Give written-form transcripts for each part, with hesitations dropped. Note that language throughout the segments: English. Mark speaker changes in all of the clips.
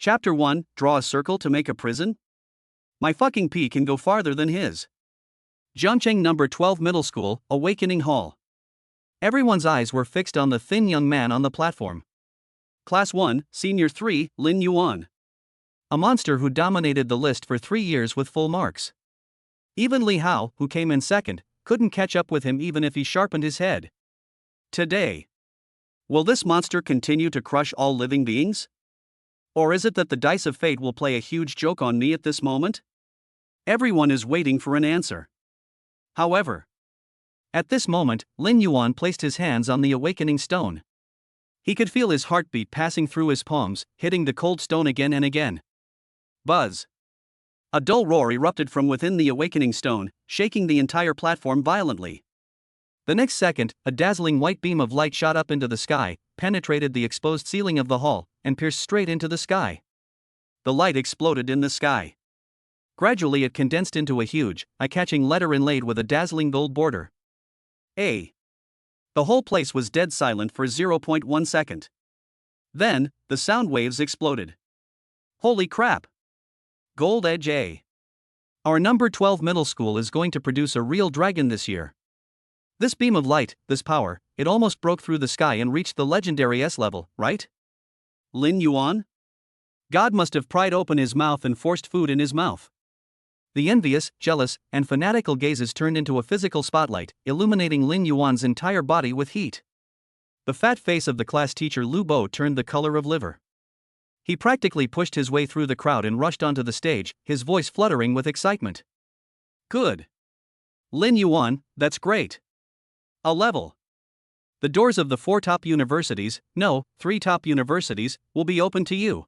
Speaker 1: Chapter 1, Draw a circle to make a prison? My fucking pee can go farther than his. Jiangcheng number 12 Middle School, Awakening Hall. Everyone's eyes were fixed on the thin young man on the platform. Class 1, Senior 3, Lin Yuan. A monster who dominated the list for 3 years with full marks. Even Li Hao, who came in second, couldn't catch up with him even if he sharpened his head. Today. Will this monster continue to crush all living beings? Or is it that the dice of fate will play a huge joke on me at this moment? Everyone is waiting for an answer. However, at this moment, Lin Yuan placed his hands on the awakening stone. He could feel his heartbeat passing through his palms, hitting the cold stone again and again. Buzz. A dull roar erupted from within the awakening stone, shaking the entire platform violently. The next second, a dazzling white beam of light shot up into the sky, penetrated the exposed ceiling of the hall, and pierced straight into the sky. The light exploded in the sky. Gradually it condensed into a huge, eye-catching letter inlaid with a dazzling gold border. A. The whole place was dead silent for 0.1 second. Then, the sound waves exploded. Holy crap! Gold Edge A. Our number 12 middle school is going to produce a real dragon this year. This beam of light, this power, it almost broke through the sky and reached the legendary S level, right? Lin Yuan? God must have pried open his mouth and forced food in his mouth. The envious, jealous, and fanatical gazes turned into a physical spotlight, illuminating Lin Yuan's entire body with heat. The fat face of the class teacher Lu Bo turned the color of liver. He practically pushed his way through the crowd and rushed onto the stage, his voice fluttering with excitement. Good. Lin Yuan, that's great. A level. The doors of the 4 top universities, no, 3 top universities, will be open to you.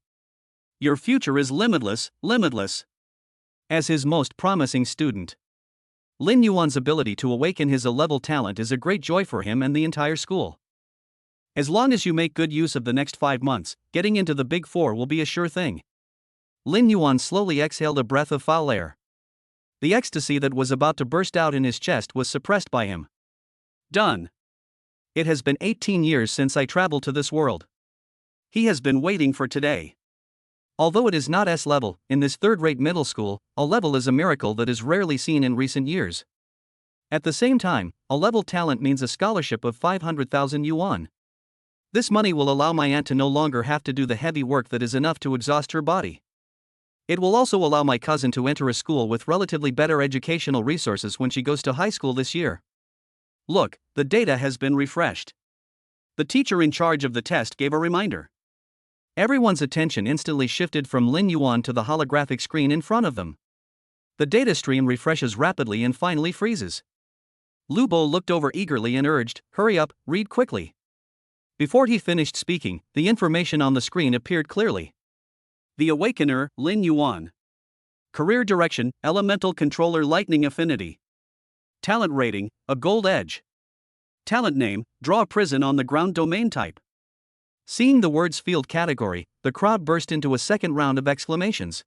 Speaker 1: Your future is limitless, limitless. As his most promising student, Lin Yuan's ability to awaken his A-level talent is a great joy for him and the entire school. As long as you make good use of the next 5 months, getting into the Big 4 will be a sure thing. Lin Yuan slowly exhaled a breath of foul air. The ecstasy that was about to burst out in his chest was suppressed by him. Done. It has been 18 years since I traveled to this world. He has been waiting for today. Although it is not S level, in this third-rate middle school, A level is a miracle that is rarely seen in recent years. At the same time, A level talent means a scholarship of 500,000 yuan. This money will allow my aunt to no longer have to do the heavy work that is enough to exhaust her body. It will also allow my cousin to enter a school with relatively better educational resources when she goes to high school this year. Look, the data has been refreshed. The teacher in charge of the test gave a reminder. Everyone's attention instantly shifted from Lin Yuan to the holographic screen in front of them. The data stream refreshes rapidly and finally freezes. Lu Bo looked over eagerly and urged, "Hurry up, read quickly." Before he finished speaking, the information on the screen appeared clearly. The Awakener, Lin Yuan. Career direction, Elemental Controller Lightning Affinity. Talent rating, a Gold Edge. Talent name, Draw a Prison on the Ground Domain Type. Seeing the words field category, the crowd burst into a second round of exclamations.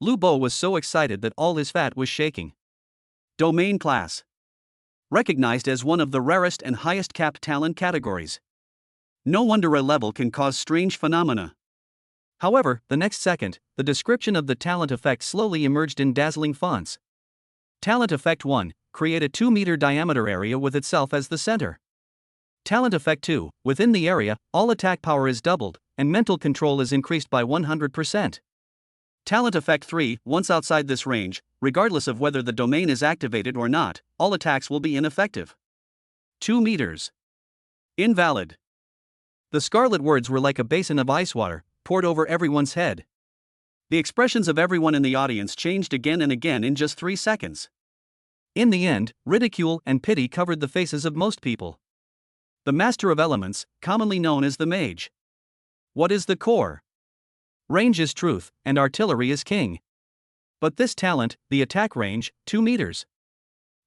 Speaker 1: Lu Bo was so excited that all his fat was shaking. Domain class. Recognized as one of the rarest and highest capped talent categories. No wonder a level can cause strange phenomena. However, the next second, the description of the talent effect slowly emerged in dazzling fonts. Talent effect 1, create a 2-meter diameter area with itself as the center. Talent effect 2, within the area, all attack power is doubled, and mental control is increased by 100%. Talent effect 3, once outside this range, regardless of whether the domain is activated or not, all attacks will be ineffective. 2 meters. Invalid. The scarlet words were like a basin of ice water, poured over everyone's head. The expressions of everyone in the audience changed again and again in just 3 seconds. In the end, ridicule and pity covered the faces of most people. The Master of Elements, commonly known as the Mage. What is the core? Range is truth, and artillery is king. But this talent, the attack range, 2 meters.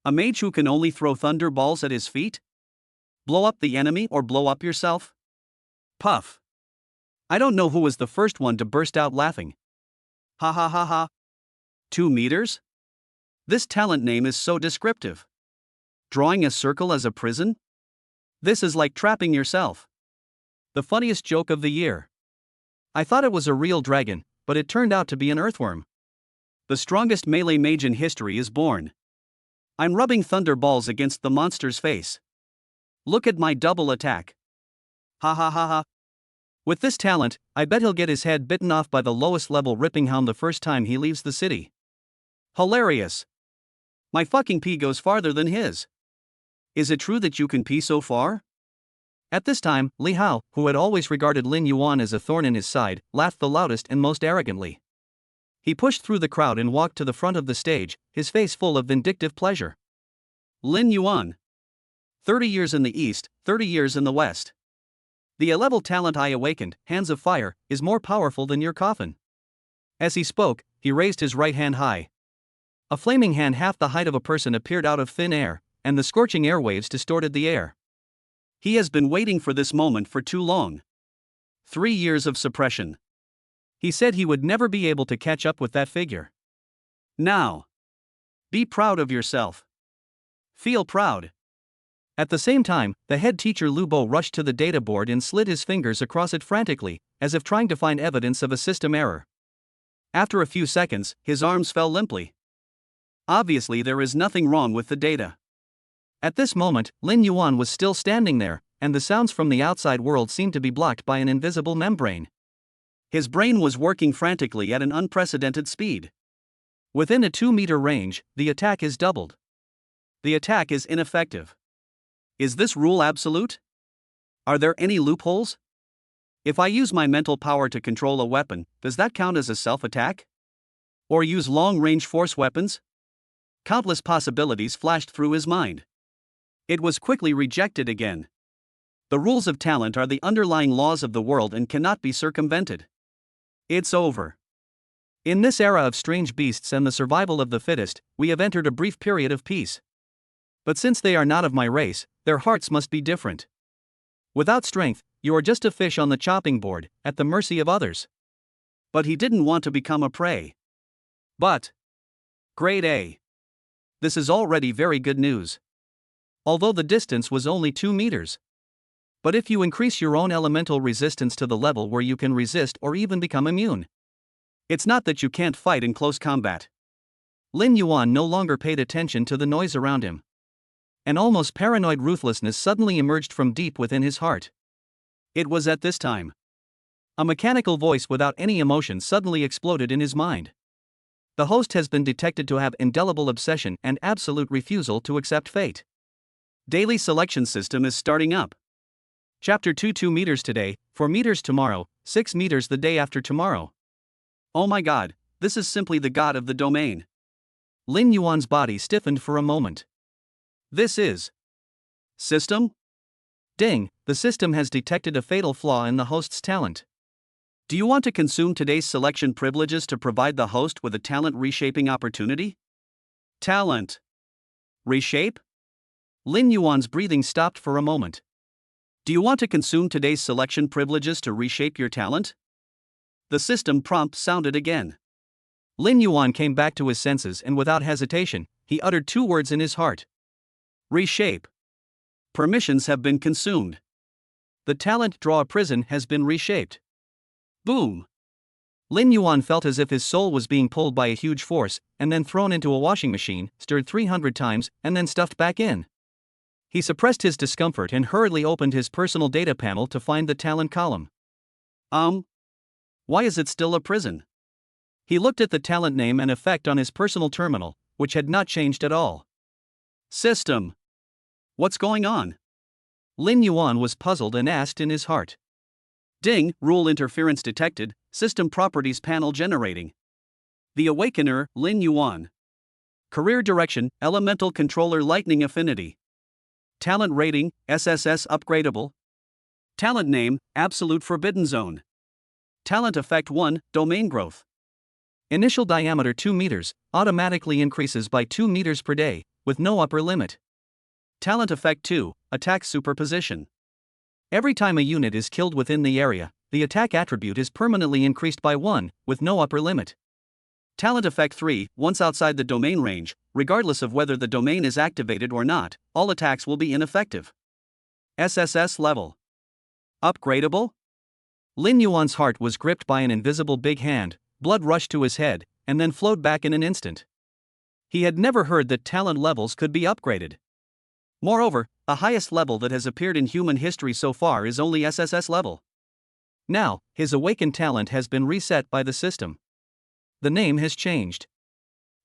Speaker 1: A mage who can only throw thunder balls at his feet? Blow up the enemy or blow up yourself? Puff. I don't know who was the first one to burst out laughing. Ha ha ha ha. 2 meters? This talent name is so descriptive. Drawing a circle as a prison? This is like trapping yourself. The funniest joke of the year. I thought it was a real dragon, but it turned out to be an earthworm. The strongest melee mage in history is born. I'm rubbing thunder balls against the monster's face. Look at my double attack. Ha ha ha ha. With this talent, I bet he'll get his head bitten off by the lowest level ripping hound the first time he leaves the city. Hilarious. My fucking pee goes farther than his. Is it true that you can pee so far? At this time, Li Hao, who had always regarded Lin Yuan as a thorn in his side, laughed the loudest and most arrogantly. He pushed through the crowd and walked to the front of the stage, his face full of vindictive pleasure. Lin Yuan. 30 years in the east, 30 years in the west. The A-level talent I awakened, Hands of Fire, is more powerful than your coffin. As he spoke, he raised his right hand high. A flaming hand half the height of a person appeared out of thin air, and the scorching airwaves distorted the air. He has been waiting for this moment for too long. 3 years of suppression. He said he would never be able to catch up with that figure. Now. Be proud of yourself. Feel proud. At the same time, the head teacher Lu Bo rushed to the data board and slid his fingers across it frantically, as if trying to find evidence of a system error. After a few seconds, his arms fell limply. Obviously, there is nothing wrong with the data. At this moment, Lin Yuan was still standing there, and the sounds from the outside world seemed to be blocked by an invisible membrane. His brain was working frantically at an unprecedented speed. Within a 2-meter range, the attack is doubled. The attack is ineffective. Is this rule absolute? Are there any loopholes? If I use my mental power to control a weapon, does that count as a self-attack? Or use long-range force weapons? Countless possibilities flashed through his mind. It was quickly rejected again. The rules of talent are the underlying laws of the world and cannot be circumvented. It's over. In this era of strange beasts and the survival of the fittest, we have entered a brief period of peace. But since they are not of my race, their hearts must be different. Without strength, you are just a fish on the chopping board, at the mercy of others. But he didn't want to become a prey. But. Grade A. This is already very good news. Although the distance was only 2 meters. But if you increase your own elemental resistance to the level where you can resist or even become immune. It's not that you can't fight in close combat. Lin Yuan no longer paid attention to the noise around him. An almost paranoid ruthlessness suddenly emerged from deep within his heart. It was at this time. A mechanical voice without any emotion suddenly exploded in his mind. The host has been detected to have indelible obsession and absolute refusal to accept fate. Daily selection system is starting up. Chapter 2 2 meters today, 4 meters tomorrow, 6 meters the day after tomorrow. Oh my god, this is simply the god of the domain. Lin Yuan's body stiffened for a moment. This is system? Ding, the system has detected a fatal flaw in the host's talent. Do you want to consume today's selection privileges to provide the host with a talent reshaping opportunity? Talent. Reshape? Lin Yuan's breathing stopped for a moment. Do you want to consume today's selection privileges to reshape your talent? The system prompt sounded again. Lin Yuan came back to his senses and without hesitation, he uttered 2 words in his heart. Reshape. Permissions have been consumed. The talent Draw a Prison has been reshaped. Boom. Lin Yuan felt as if his soul was being pulled by a huge force, and then thrown into a washing machine, stirred 300 times, and then stuffed back in. He suppressed his discomfort and hurriedly opened his personal data panel to find the talent column. Why is it still a prison? He looked at the talent name and effect on his personal terminal, which had not changed at all. System. What's going on? Lin Yuan was puzzled and asked in his heart. Ding, rule interference detected, system properties panel generating. The Awakener, Lin Yuan. Career direction, elemental controller lightning affinity. Talent rating, SSS upgradable. Talent name, absolute forbidden zone. Talent effect 1, domain growth. Initial diameter 2 meters, automatically increases by 2 meters per day, with no upper limit. Talent effect 2, attack superposition. Every time a unit is killed within the area, the attack attribute is permanently increased by 1, with no upper limit. Talent effect 3, once outside the domain range, regardless of whether the domain is activated or not, all attacks will be ineffective. SSS level. Upgradable? Lin Yuan's heart was gripped by an invisible big hand, blood rushed to his head, and then flowed back in an instant. He had never heard that talent levels could be upgraded. Moreover, the highest level that has appeared in human history so far is only SSS level. Now, his awakened talent has been reset by the system. The name has changed.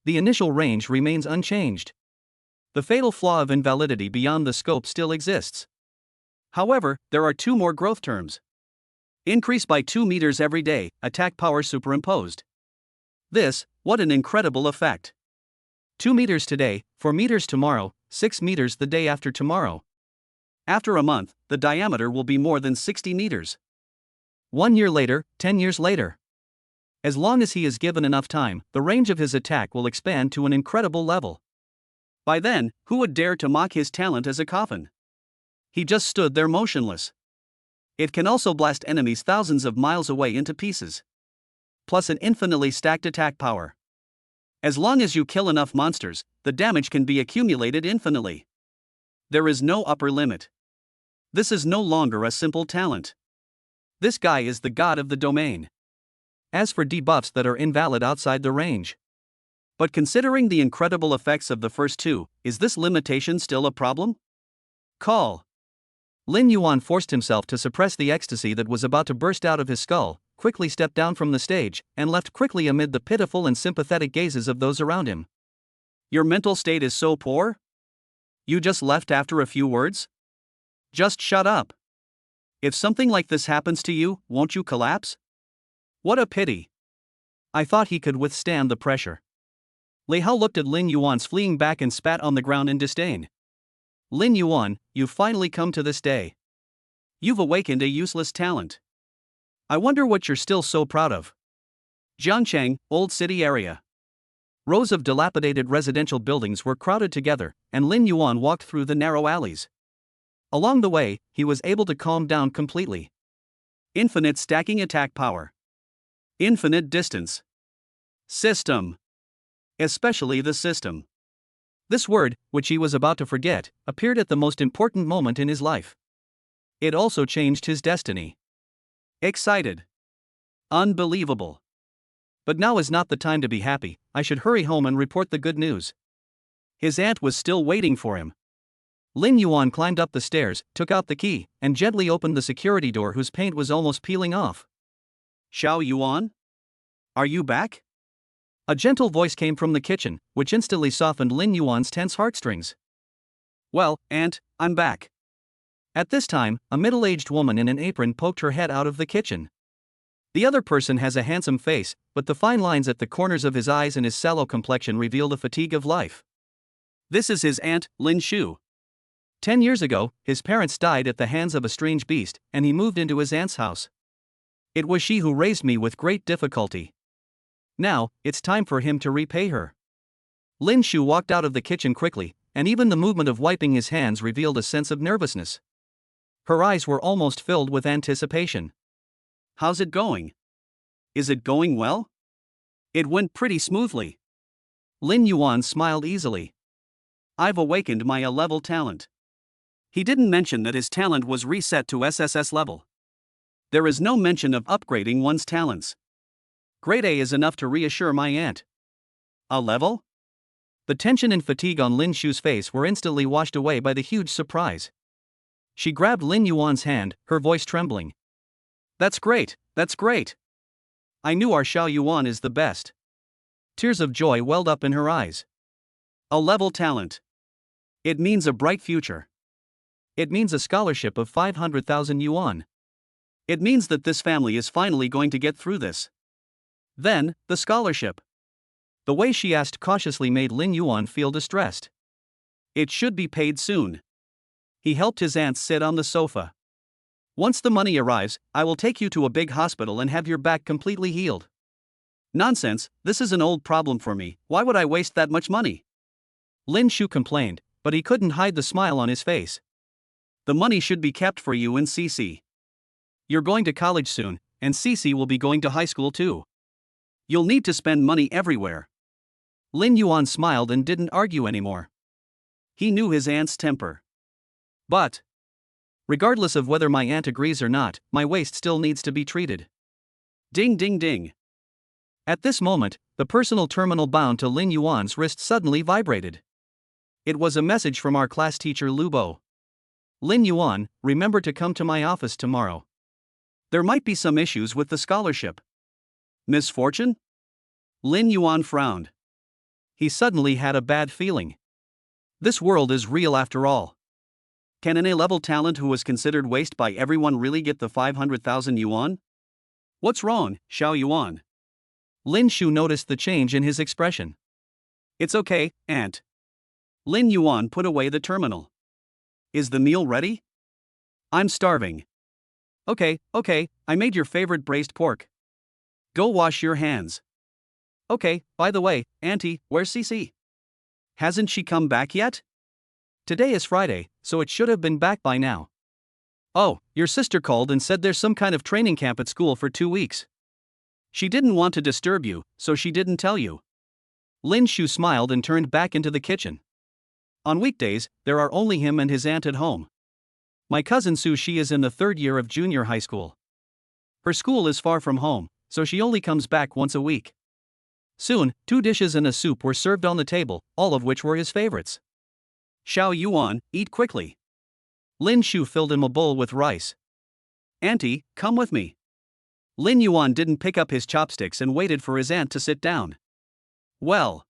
Speaker 1: The initial range remains unchanged. The fatal flaw of invalidity beyond the scope still exists. However, there are 2 more growth terms. Increase by 2 meters every day, attack power superimposed. What an incredible effect. 2 meters today, 4 meters tomorrow, 6 meters the day after tomorrow. After a month, the diameter will be more than 60 meters. 1 year later, 10 years later. As long as he is given enough time, the range of his attack will expand to an incredible level. By then, who would dare to mock his talent as a coffin? He just stood there motionless. It can also blast enemies thousands of miles away into pieces. Plus an infinitely stacked attack power. As long as you kill enough monsters, the damage can be accumulated infinitely. There is no upper limit. This is no longer a simple talent. This guy is the god of the domain. As for debuffs that are invalid outside the range. But considering the incredible effects of the first 2, is this limitation still a problem? Call. Lin Yuan forced himself to suppress the ecstasy that was about to burst out of his skull, quickly stepped down from the stage, and left quickly amid the pitiful and sympathetic gazes of those around him. Your mental state is so poor? You just left after a few words? Just shut up. If something like this happens to you, won't you collapse? What a pity. I thought he could withstand the pressure. Lei Hao looked at Lin Yuan's fleeing back and spat on the ground in disdain. Lin Yuan, you've finally come to this day. You've awakened a useless talent. I wonder what you're still so proud of. Jiangcheng, Old City area. Rows of dilapidated residential buildings were crowded together, and Lin Yuan walked through the narrow alleys. Along the way, he was able to calm down completely. Infinite stacking attack power. Infinite distance. System. Especially the system. This word, which he was about to forget, appeared at the most important moment in his life. It also changed his destiny. Excited. Unbelievable. But now is not the time to be happy. I should hurry home and report the good news. His aunt was still waiting for him. Lin Yuan climbed up the stairs, took out the key, and gently opened the security door whose paint was almost peeling off. Xiao Yuan? Are you back? A gentle voice came from the kitchen, which instantly softened Lin Yuan's tense heartstrings. Well, Aunt, I'm back. At this time, a middle-aged woman in an apron poked her head out of the kitchen. The other person has a handsome face, but the fine lines at the corners of his eyes and his sallow complexion reveal the fatigue of life. This is his aunt, Lin Shu. 10 years ago, his parents died at the hands of a strange beast, and he moved into his aunt's house. It was she who raised me with great difficulty. Now, it's time for him to repay her. Lin Shu walked out of the kitchen quickly, and even the movement of wiping his hands revealed a sense of nervousness. Her eyes were almost filled with anticipation. How's it going? Is it going well? It went pretty smoothly. Lin Yuan smiled easily. I've awakened my A-level talent. He didn't mention that his talent was reset to SSS level. There is no mention of upgrading one's talents. Grade A is enough to reassure my aunt. A level? The tension and fatigue on Lin Shu's face were instantly washed away by the huge surprise. She grabbed Lin Yuan's hand, her voice trembling. That's great, that's great. I knew our Xiao Yuan is the best. Tears of joy welled up in her eyes. A level talent. It means a bright future. It means a scholarship of 500,000 yuan. It means that this family is finally going to get through this. Then, the scholarship. The way she asked cautiously made Lin Yuan feel distressed. It should be paid soon. He helped his aunt sit on the sofa. Once the money arrives, I will take you to a big hospital and have your back completely healed. Nonsense, this is an old problem for me, why would I waste that much money? Lin Shu complained, but he couldn't hide the smile on his face. The money should be kept for you and Cici. You're going to college soon, and Cici will be going to high school too. You'll need to spend money everywhere. Lin Yuan smiled and didn't argue anymore. He knew his aunt's temper. But Regardless of whether my aunt agrees or not, my waist still needs to be treated. Ding ding ding. At this moment, the personal terminal bound to Lin Yuan's wrist suddenly vibrated. It was a message from our class teacher Lubo. Lin Yuan, remember to come to my office tomorrow. There might be some issues with the scholarship. Misfortune? Lin Yuan frowned. He suddenly had a bad feeling. This world is real after all. Can an A-level talent who was considered waste by everyone really get the 500,000 yuan? What's wrong, Xiao Yuan? Lin Shu noticed the change in his expression. It's okay, Aunt. Lin Yuan put away the terminal. Is the meal ready? I'm starving. Okay, I made your favorite braised pork. Go wash your hands. Okay, by the way, Auntie, where's Cece? Hasn't she come back yet? Today is Friday, so it should have been back by now. Oh, your sister called and said there's some kind of training camp at school for 2 weeks. She didn't want to disturb you, so she didn't tell you. Lin Shu smiled and turned back into the kitchen. On weekdays, there are only him and his aunt at home. My cousin Su Shi is in the 3rd year of junior high school. Her school is far from home, so she only comes back once a week. Soon, 2 dishes and a soup were served on the table, all of which were his favorites. Xiao Yuan, eat quickly. Lin Shu filled him a bowl with rice. Auntie, come with me. Lin Yuan didn't pick up his chopsticks and waited for his aunt to sit down. Well.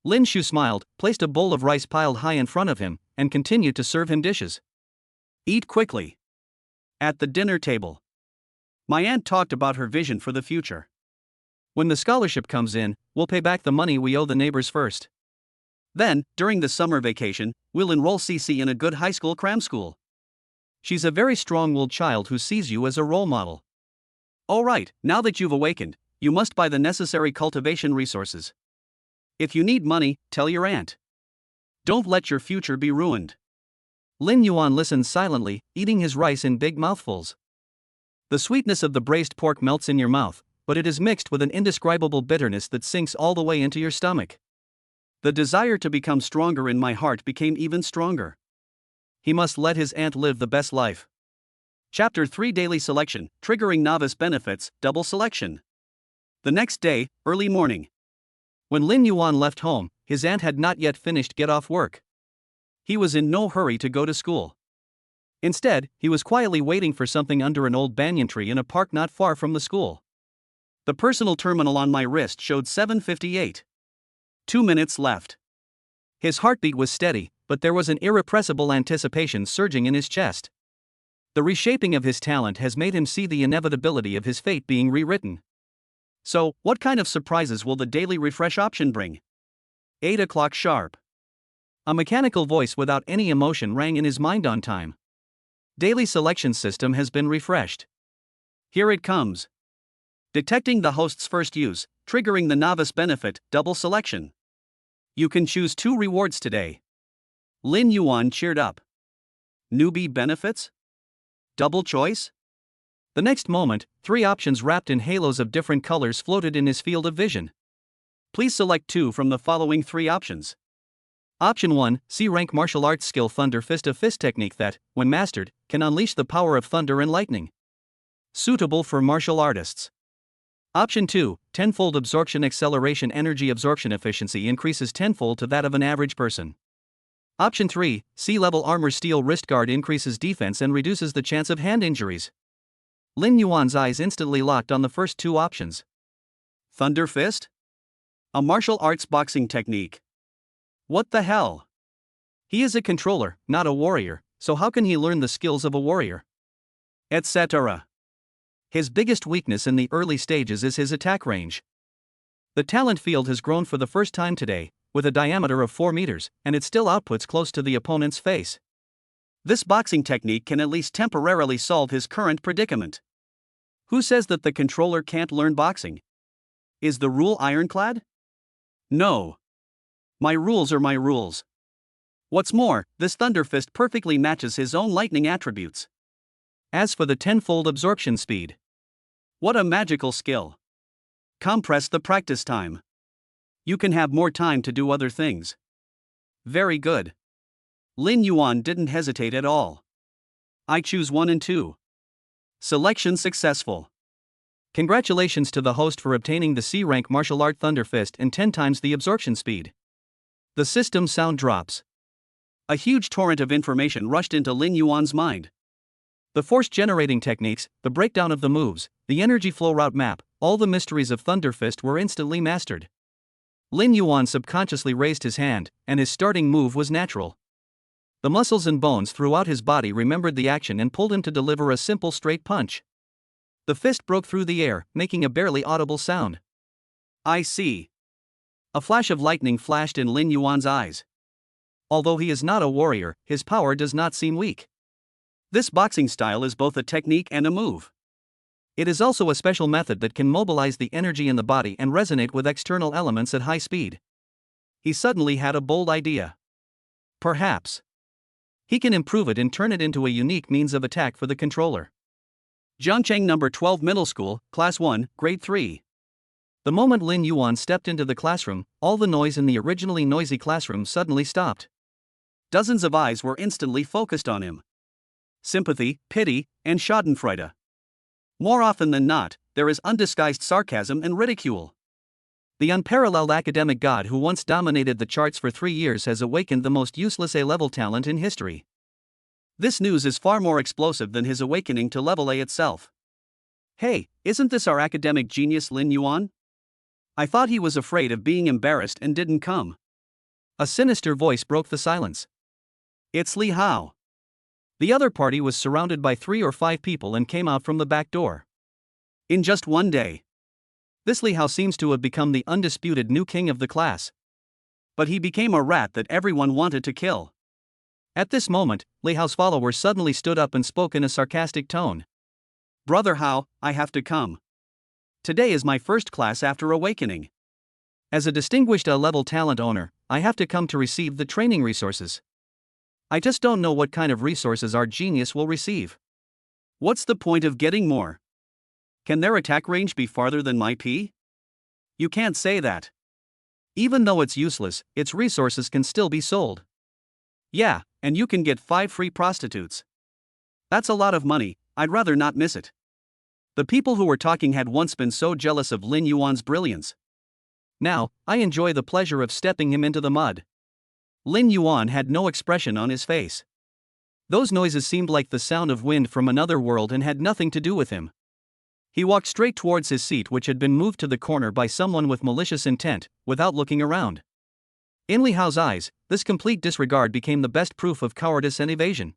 Speaker 1: Lin Shu smiled, placed a bowl of rice piled high in front of him, and continued to serve him dishes. Eat quickly. At the dinner table. My aunt talked about her vision for the future. When the scholarship comes in, we'll pay back the money we owe the neighbors first. Then, during the summer vacation, we'll enroll Cece in a good high school cram school. She's a very strong-willed child who sees you as a role model. All right, now that you've awakened, you must buy the necessary cultivation resources. If you need money, tell your aunt. Don't let your future be ruined. Lin Yuan listened silently, eating his rice in big mouthfuls. The sweetness of the braised pork melts in your mouth, but it is mixed with an indescribable bitterness that sinks all the way into your stomach. The desire to become stronger in my heart became even stronger. He must let his aunt live the best life. Chapter 3 Daily Selection, Triggering Novice Benefits, Double Selection. The next day, early morning. When Lin Yuan left home, his aunt had not yet finished get-off work. He was in no hurry to go to school. Instead, he was quietly waiting for something under an old banyan tree in a park not far from the school. The personal terminal on my wrist showed 7:58. 2 minutes left. His heartbeat was steady, but there was an irrepressible anticipation surging in his chest. The reshaping of his talent has made him see the inevitability of his fate being rewritten. So, what kind of surprises will the daily refresh option bring? 8 o'clock sharp. A mechanical voice without any emotion rang in his mind on time. Daily selection system has been refreshed. Here it comes. Detecting the host's first use, triggering the novice benefit, double selection. You can choose 2 rewards today. Lin Yuan cheered up. Newbie benefits? Double choice? The next moment, 3 options wrapped in halos of different colors floated in his field of vision. Please select 2 from the following 3 options. Option 1, C-rank martial arts skill Thunder Fist, a fist technique that, when mastered, can unleash the power of thunder and lightning. Suitable for martial artists. Option 2, tenfold absorption acceleration energy absorption efficiency increases tenfold to that of an average person. Option 3, C-level armor steel wrist guard increases defense and reduces the chance of hand injuries. Lin Yuan's eyes instantly locked on the first 2 options. Thunder Fist? A martial arts boxing technique. What the hell? He is a controller, not a warrior, so how can he learn the skills of a warrior? Etc. His biggest weakness in the early stages is his attack range. The talent field has grown for the first time today, with a diameter of 4 meters, and it still outputs close to the opponent's face. This boxing technique can at least temporarily solve his current predicament. Who says that the controller can't learn boxing? Is the rule ironclad? No. My rules are my rules. What's more, this Thunder Fist perfectly matches his own lightning attributes. As for the tenfold absorption speed. What a magical skill. Compress the practice time. You can have more time to do other things. Very good. Lin Yuan didn't hesitate at all. I choose 1 and 2. Selection successful. Congratulations to the host for obtaining the C rank martial art Thunder Fist and 10 times the absorption speed. The system sound drops. A huge torrent of information rushed into Lin Yuan's mind. The force generating techniques, the breakdown of the moves, the energy flow route map, all the mysteries of Thunder Fist were instantly mastered. Lin Yuan subconsciously raised his hand, and his starting move was natural. The muscles and bones throughout his body remembered the action and pulled him to deliver a simple straight punch. The fist broke through the air, making a barely audible sound. I see. A flash of lightning flashed in Lin Yuan's eyes. Although he is not a warrior, his power does not seem weak. This boxing style is both a technique and a move. It is also a special method that can mobilize the energy in the body and resonate with external elements at high speed. He suddenly had a bold idea. Perhaps he can improve it and turn it into a unique means of attack for the controller. Zhangcheng number 12 Middle School, Class 1, Grade 3. The moment Lin Yuan stepped into the classroom, all the noise in the originally noisy classroom suddenly stopped. Dozens of eyes were instantly focused on him. Sympathy, pity, and schadenfreude. More often than not, there is undisguised sarcasm and ridicule. The unparalleled academic god who once dominated the charts for 3 years has awakened the most useless A-level talent in history. This news is far more explosive than his awakening to level A itself. Hey, isn't this our academic genius Lin Yuan? I thought he was afraid of being embarrassed and didn't come. A sinister voice broke the silence. It's Li Hao. The other party was surrounded by 3 or 5 people and came out from the back door. In just one day. This Li Hao seems to have become the undisputed new king of the class. But he became a rat that everyone wanted to kill. At this moment, Li Hao's follower suddenly stood up and spoke in a sarcastic tone. Brother Hao, I have to come. Today is my first class after awakening. As a distinguished A-level talent owner, I have to come to receive the training resources. I just don't know what kind of resources our genius will receive. What's the point of getting more? Can their attack range be farther than my P? You can't say that. Even though it's useless, its resources can still be sold. Yeah, and you can get 5 free prostitutes. That's a lot of money, I'd rather not miss it. The people who were talking had once been so jealous of Lin Yuan's brilliance. Now, I enjoy the pleasure of stepping him into the mud. Lin Yuan had no expression on his face. Those noises seemed like the sound of wind from another world and had nothing to do with him. He walked straight towards his seat, which had been moved to the corner by someone with malicious intent, without looking around. In Li Hao's eyes, this complete disregard became the best proof of cowardice and evasion.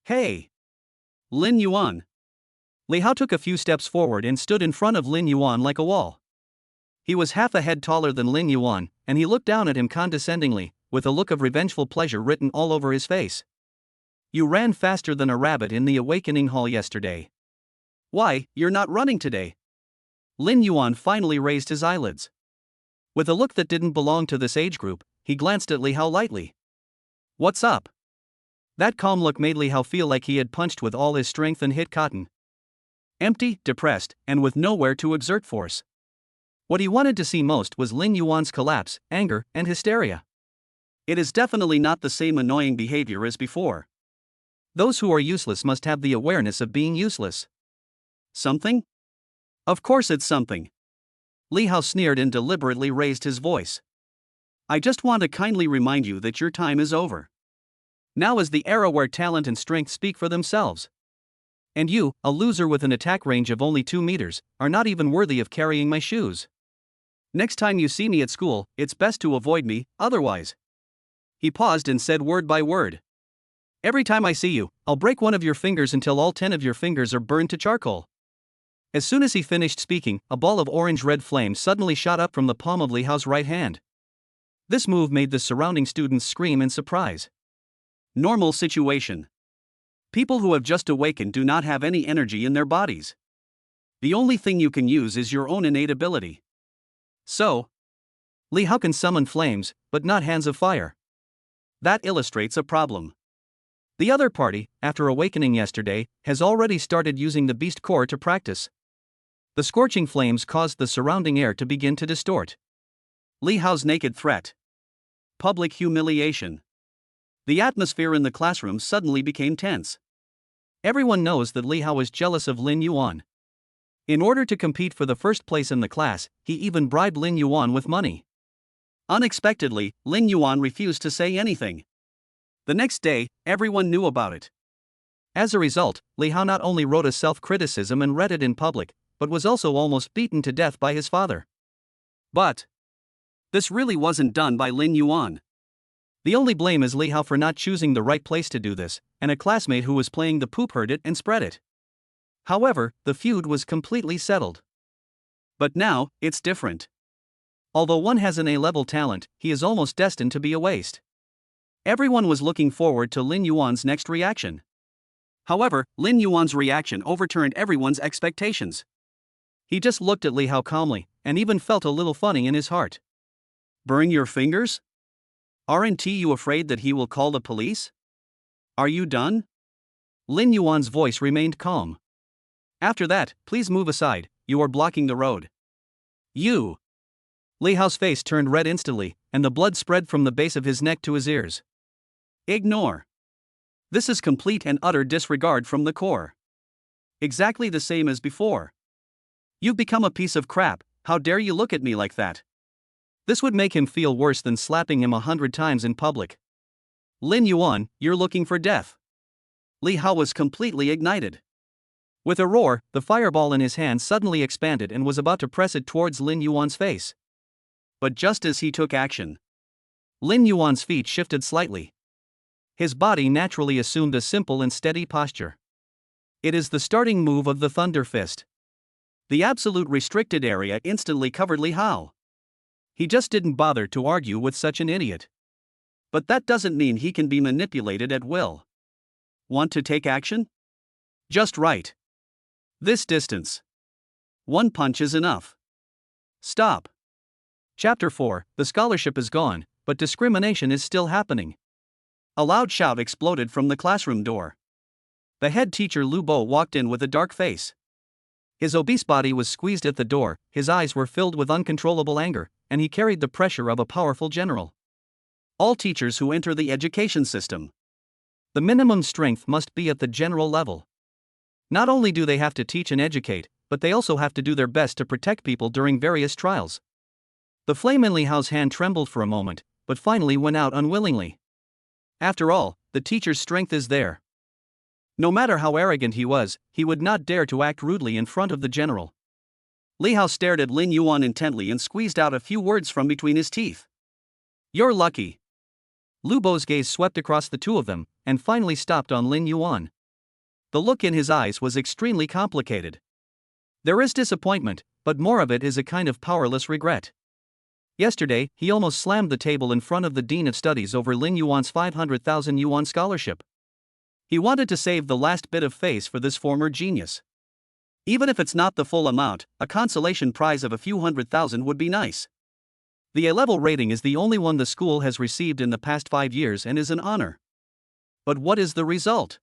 Speaker 1: Hey! Lin Yuan! Li Hao took a few steps forward and stood in front of Lin Yuan like a wall. He was half a head taller than Lin Yuan, and he looked down at him condescendingly, with a look of revengeful pleasure written all over his face. You ran faster than a rabbit in the awakening hall yesterday. Why, you're not running today? Lin Yuan finally raised his eyelids. With a look that didn't belong to this age group, he glanced at Li Hao lightly. What's up? That calm look made Li Hao feel like he had punched with all his strength and hit cotton. Empty, depressed, and with nowhere to exert force. What he wanted to see most was Lin Yuan's collapse, anger, and hysteria. It is definitely not the same annoying behavior as before. Those who are useless must have the awareness of being useless. Something? Of course it's something. Li Hao sneered and deliberately raised his voice. I just want to kindly remind you that your time is over. Now is the era where talent and strength speak for themselves. And you, a loser with an attack range of only 2 meters, are not even worthy of carrying my shoes. Next time you see me at school, it's best to avoid me, otherwise. He paused and said word by word. Every time I see you, I'll break one of your fingers until all 10 of your fingers are burned to charcoal. As soon as he finished speaking, a ball of orange-red flame suddenly shot up from the palm of Li Hao's right hand. This move made the surrounding students scream in surprise. Normal situation. People who have just awakened do not have any energy in their bodies. The only thing you can use is your own innate ability. So, Li Hao can summon flames, but not hands of fire. That illustrates a problem. The other party, after awakening yesterday, has already started using the beast core to practice. The scorching flames caused the surrounding air to begin to distort. Li Hao's naked threat. Public humiliation. The atmosphere in the classroom suddenly became tense. Everyone knows that Li Hao was jealous of Lin Yuan. In order to compete for the first place in the class, he even bribed Lin Yuan with money. Unexpectedly, Lin Yuan refused to say anything. The next day, everyone knew about it. As a result, Li Hao not only wrote a self-criticism and read it in public, but was also almost beaten to death by his father. But this really wasn't done by Lin Yuan. The only blame is Li Hao for not choosing the right place to do this, and a classmate who was playing the poop heard it and spread it. However, the feud was completely settled. But now, it's different. Although one has an A-level talent, he is almost destined to be a waste. Everyone was looking forward to Lin Yuan's next reaction. However, Lin Yuan's reaction overturned everyone's expectations. He just looked at Li Hao calmly, and even felt a little funny in his heart. Burn your fingers? Aren't you afraid that he will call the police? Are you done? Lin Yuan's voice remained calm. After that, please move aside, you are blocking the road. You! Li Hao's face turned red instantly, and the blood spread from the base of his neck to his ears. Ignore. This is complete and utter disregard from the core. Exactly the same as before. You've become a piece of crap, how dare you look at me like that? This would make him feel worse than slapping him 100 times in public. Lin Yuan, you're looking for death. Li Hao was completely ignited. With a roar, the fireball in his hand suddenly expanded and was about to press it towards Lin Yuan's face. But just as he took action, Lin Yuan's feet shifted slightly. His body naturally assumed a simple and steady posture. It is the starting move of the Thunder Fist. The absolute restricted area instantly covered Li Hao. He just didn't bother to argue with such an idiot. But that doesn't mean he can be manipulated at will. Want to take action? Just right. This distance. One punch is enough. Stop. Chapter 4, the scholarship is gone, but discrimination is still happening. A loud shout exploded from the classroom door. The head teacher Lu Bo walked in with a dark face. His obese body was squeezed at the door, his eyes were filled with uncontrollable anger, and he carried the pressure of a powerful general. All teachers who enter the education system, the minimum strength must be at the general level. Not only do they have to teach and educate, but they also have to do their best to protect people during various trials. The flame in Li Hao's hand trembled for a moment, but finally went out unwillingly. After all, the teacher's strength is there. No matter how arrogant he was, he would not dare to act rudely in front of the general. Li Hao stared at Lin Yuan intently and squeezed out a few words from between his teeth. You're lucky. Lu Bo's gaze swept across the two of them, and finally stopped on Lin Yuan. The look in his eyes was extremely complicated. There is disappointment, but more of it is a kind of powerless regret. Yesterday, he almost slammed the table in front of the Dean of Studies over Lin Yuan's 500,000 yuan scholarship. He wanted to save the last bit of face for this former genius. Even if it's not the full amount, a consolation prize of a few 100,000 would be nice. The A-level rating is the only one the school has received in the past 5 years and is an honor. But what is the result?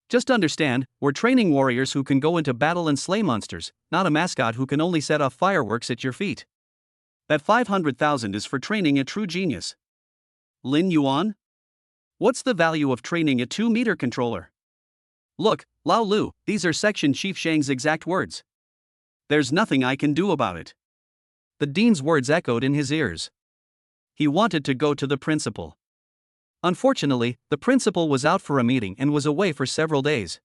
Speaker 1: Just understand, we're training warriors who can go into battle and slay monsters, not a mascot who can only set off fireworks at your feet. That 500,000 is for training a true genius. Lin Yuan? What's the value of training a 2-meter controller? Look, Lao Lu, these are Section Chief Shang's exact words. There's nothing I can do about it. The dean's words echoed in his ears. He wanted to go to the principal. Unfortunately, the principal was out for a meeting and was away for several days.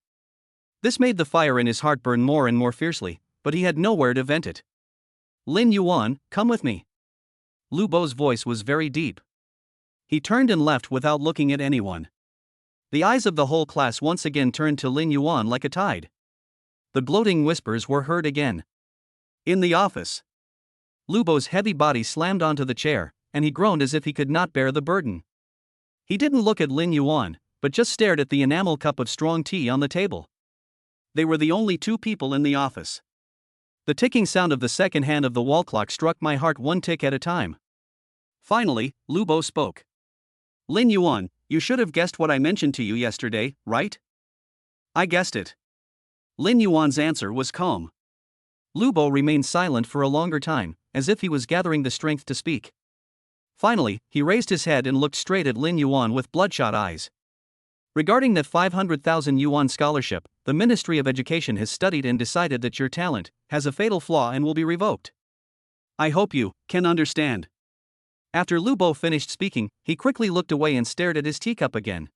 Speaker 1: This made the fire in his heart burn more and more fiercely, but he had nowhere to vent it. Lin Yuan, come with me. Lu Bo's voice was very deep. He turned and left without looking at anyone. The eyes of the whole class once again turned to Lin Yuan like a tide. The gloating whispers were heard again. In the office, Lu Bo's heavy body slammed onto the chair, and he groaned as if he could not bear the burden. He didn't look at Lin Yuan, but just stared at the enamel cup of strong tea on the table. They were the only two people in the office. The ticking sound of the second hand of the wall clock struck my heart one tick at a time. Finally, Lu Bo spoke. Lin Yuan, you should have guessed what I mentioned to you yesterday, right? I guessed it. Lin Yuan's answer was calm. Lu Bo remained silent for a longer time, as if he was gathering the strength to speak. Finally, he raised his head and looked straight at Lin Yuan with bloodshot eyes. Regarding the 500,000 yuan scholarship, the Ministry of Education has studied and decided that your talent has a fatal flaw and will be revoked. I hope you can understand. After Lu Bo finished speaking, he quickly looked away and stared at his teacup again.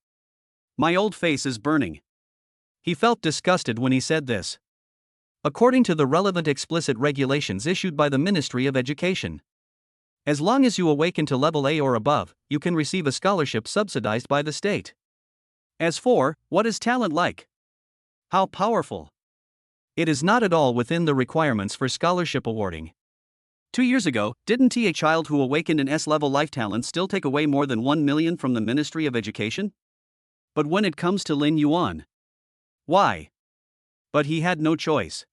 Speaker 1: My old face is burning. He felt disgusted when he said this. According to the relevant explicit regulations issued by the Ministry of Education, as long as you awaken to level A or above, you can receive a scholarship subsidized by the state. As for, what is talent like? How powerful? It is not at all within the requirements for scholarship awarding. 2 years ago, didn't a child who awakened in S-level life talent still take away more than 1 million from the Ministry of Education? But when it comes to Lin Yuan, why? But he had no choice.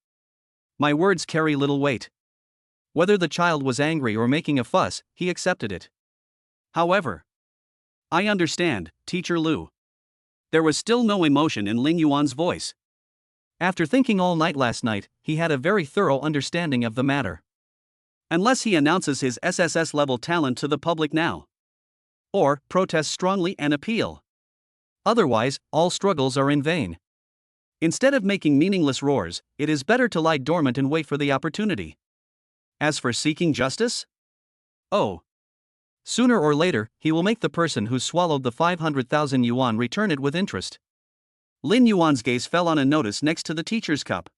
Speaker 1: My words carry little weight. Whether the child was angry or making a fuss, he accepted it. However, I understand, Teacher Lu. There was still no emotion in Lin Yuan's voice. After thinking all night last night, he had a very thorough understanding of the matter. Unless he announces his SSS level talent to the public now. Or protests strongly and appeal. Otherwise, all struggles are in vain. Instead of making meaningless roars, it is better to lie dormant and wait for the opportunity. As for seeking justice? Oh. Sooner or later, he will make the person who swallowed the 500,000 yuan return it with interest. Lin Yuan's gaze fell on a notice next to the teacher's cup.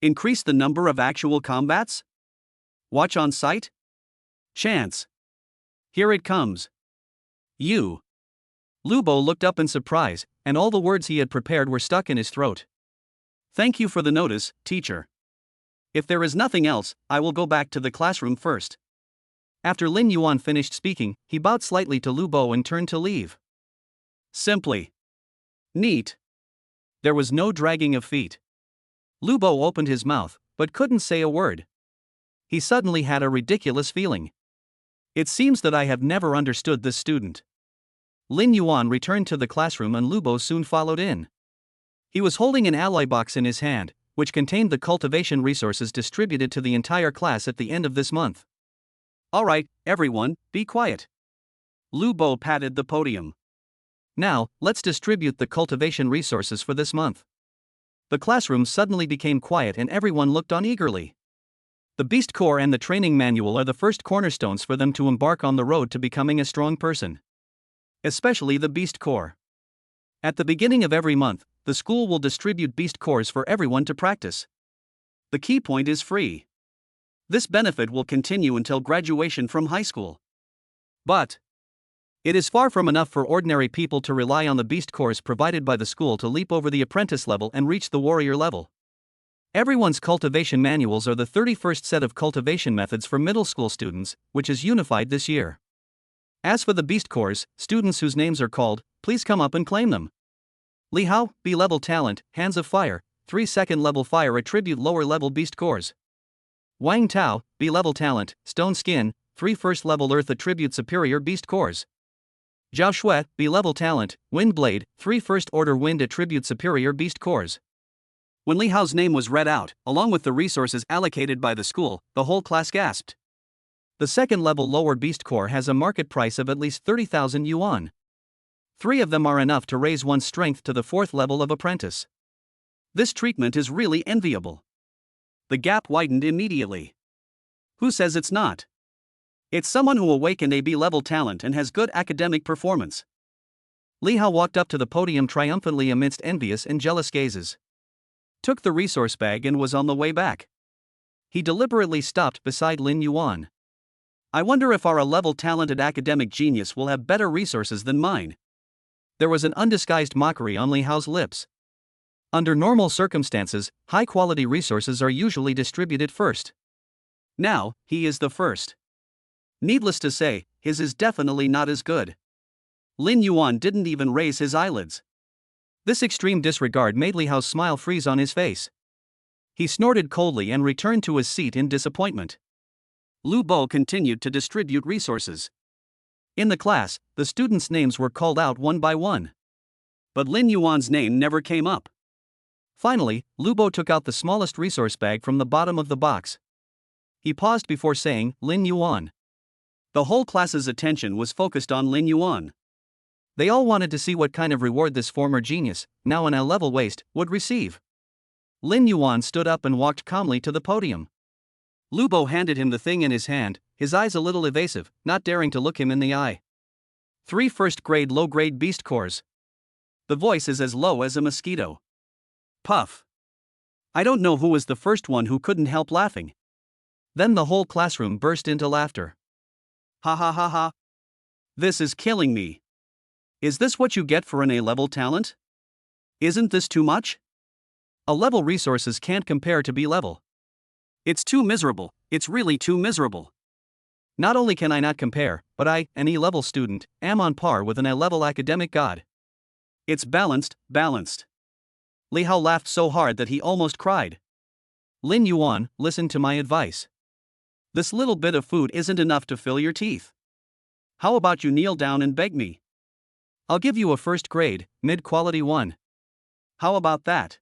Speaker 1: Increase the number of actual combats? Watch on site? Chance. Here it comes. You. Lu Bo looked up in surprise, and all the words he had prepared were stuck in his throat. Thank you for the notice, teacher. If there is nothing else, I will go back to the classroom first. After Lin Yuan finished speaking, he bowed slightly to Lu Bo and turned to leave. Simply neat. There was no dragging of feet. Lu Bo opened his mouth, but couldn't say a word. He suddenly had a ridiculous feeling. It seems that I have never understood this student. Lin Yuan returned to the classroom and Lu Bo soon followed in. He was holding an alloy box in his hand, which contained the cultivation resources distributed to the entire class at the end of this month. Alright, everyone, be quiet. Lu Bo patted the podium. Now, let's distribute the cultivation resources for this month. The classroom suddenly became quiet and everyone looked on eagerly. The Beast Core and the training manual are the first cornerstones for them to embark on the road to becoming a strong person. Especially the Beast Core. At the beginning of every month, the school will distribute Beast Cores for everyone to practice. The key point is free. This benefit will continue until graduation from high school. But it is far from enough for ordinary people to rely on the Beast Cores provided by the school to leap over the apprentice level and reach the warrior level. Everyone's cultivation manuals are the 31st set of cultivation methods for middle school students, which is unified this year. As for the Beast Cores, students whose names are called, please come up and claim them. Li Hao, B-level talent, Hands of Fire, 3 second-level fire attribute lower-level Beast Cores. Wang Tao, B-level talent, Stone Skin, 3 first-level Earth attribute superior Beast Cores. Zhao Shui, B-level talent, Wind Blade, 3 first-order Wind attribute superior Beast Cores. When Li Hao's name was read out, along with the resources allocated by the school, the whole class gasped. The second-level lower Beast Core has a market price of at least 30,000 yuan. 3 of them are enough to raise one's strength to the 4th level of apprentice. This treatment is really enviable. The gap widened immediately. Who says it's not? It's someone who awakened a B-level talent and has good academic performance. Li Hao walked up to the podium triumphantly amidst envious and jealous gazes. Took the resource bag and was on the way back. He deliberately stopped beside Lin Yuan. I wonder if our A-level talented academic genius will have better resources than mine. There was an undisguised mockery on Li Hao's lips. Under normal circumstances, high-quality resources are usually distributed first. Now, he is the first. Needless to say, his is definitely not as good. Lin Yuan didn't even raise his eyelids. This extreme disregard made Li Hao's smile freeze on his face. He snorted coldly and returned to his seat in disappointment. Lu Bo continued to distribute resources. In the class, the students' names were called out one by one. But Lin Yuan's name never came up. Finally, Lu Bo took out the smallest resource bag from the bottom of the box. He paused before saying, Lin Yuan. The whole class's attention was focused on Lin Yuan. They all wanted to see what kind of reward this former genius, now an A-level waste, would receive. Lin Yuan stood up and walked calmly to the podium. Lu Bo handed him the thing in his hand, his eyes a little evasive, not daring to look him in the eye. 3 first-grade low-grade beast cores. The voice is as low as a mosquito. Puff. I don't know who was the first one who couldn't help laughing. Then the whole classroom burst into laughter. Ha ha ha ha. This is killing me. Is this what you get for an A-level talent? Isn't this too much? A-level resources can't compare to B-level. It's too miserable, it's really too miserable. Not only can I not compare, but I, an E-level student, am on par with an A-level academic god. It's balanced. Li Hao laughed so hard that he almost cried. Lin Yuan, listen to my advice. This little bit of food isn't enough to fill your teeth. How about you kneel down and beg me? I'll give you a first grade, mid-quality one. How about that?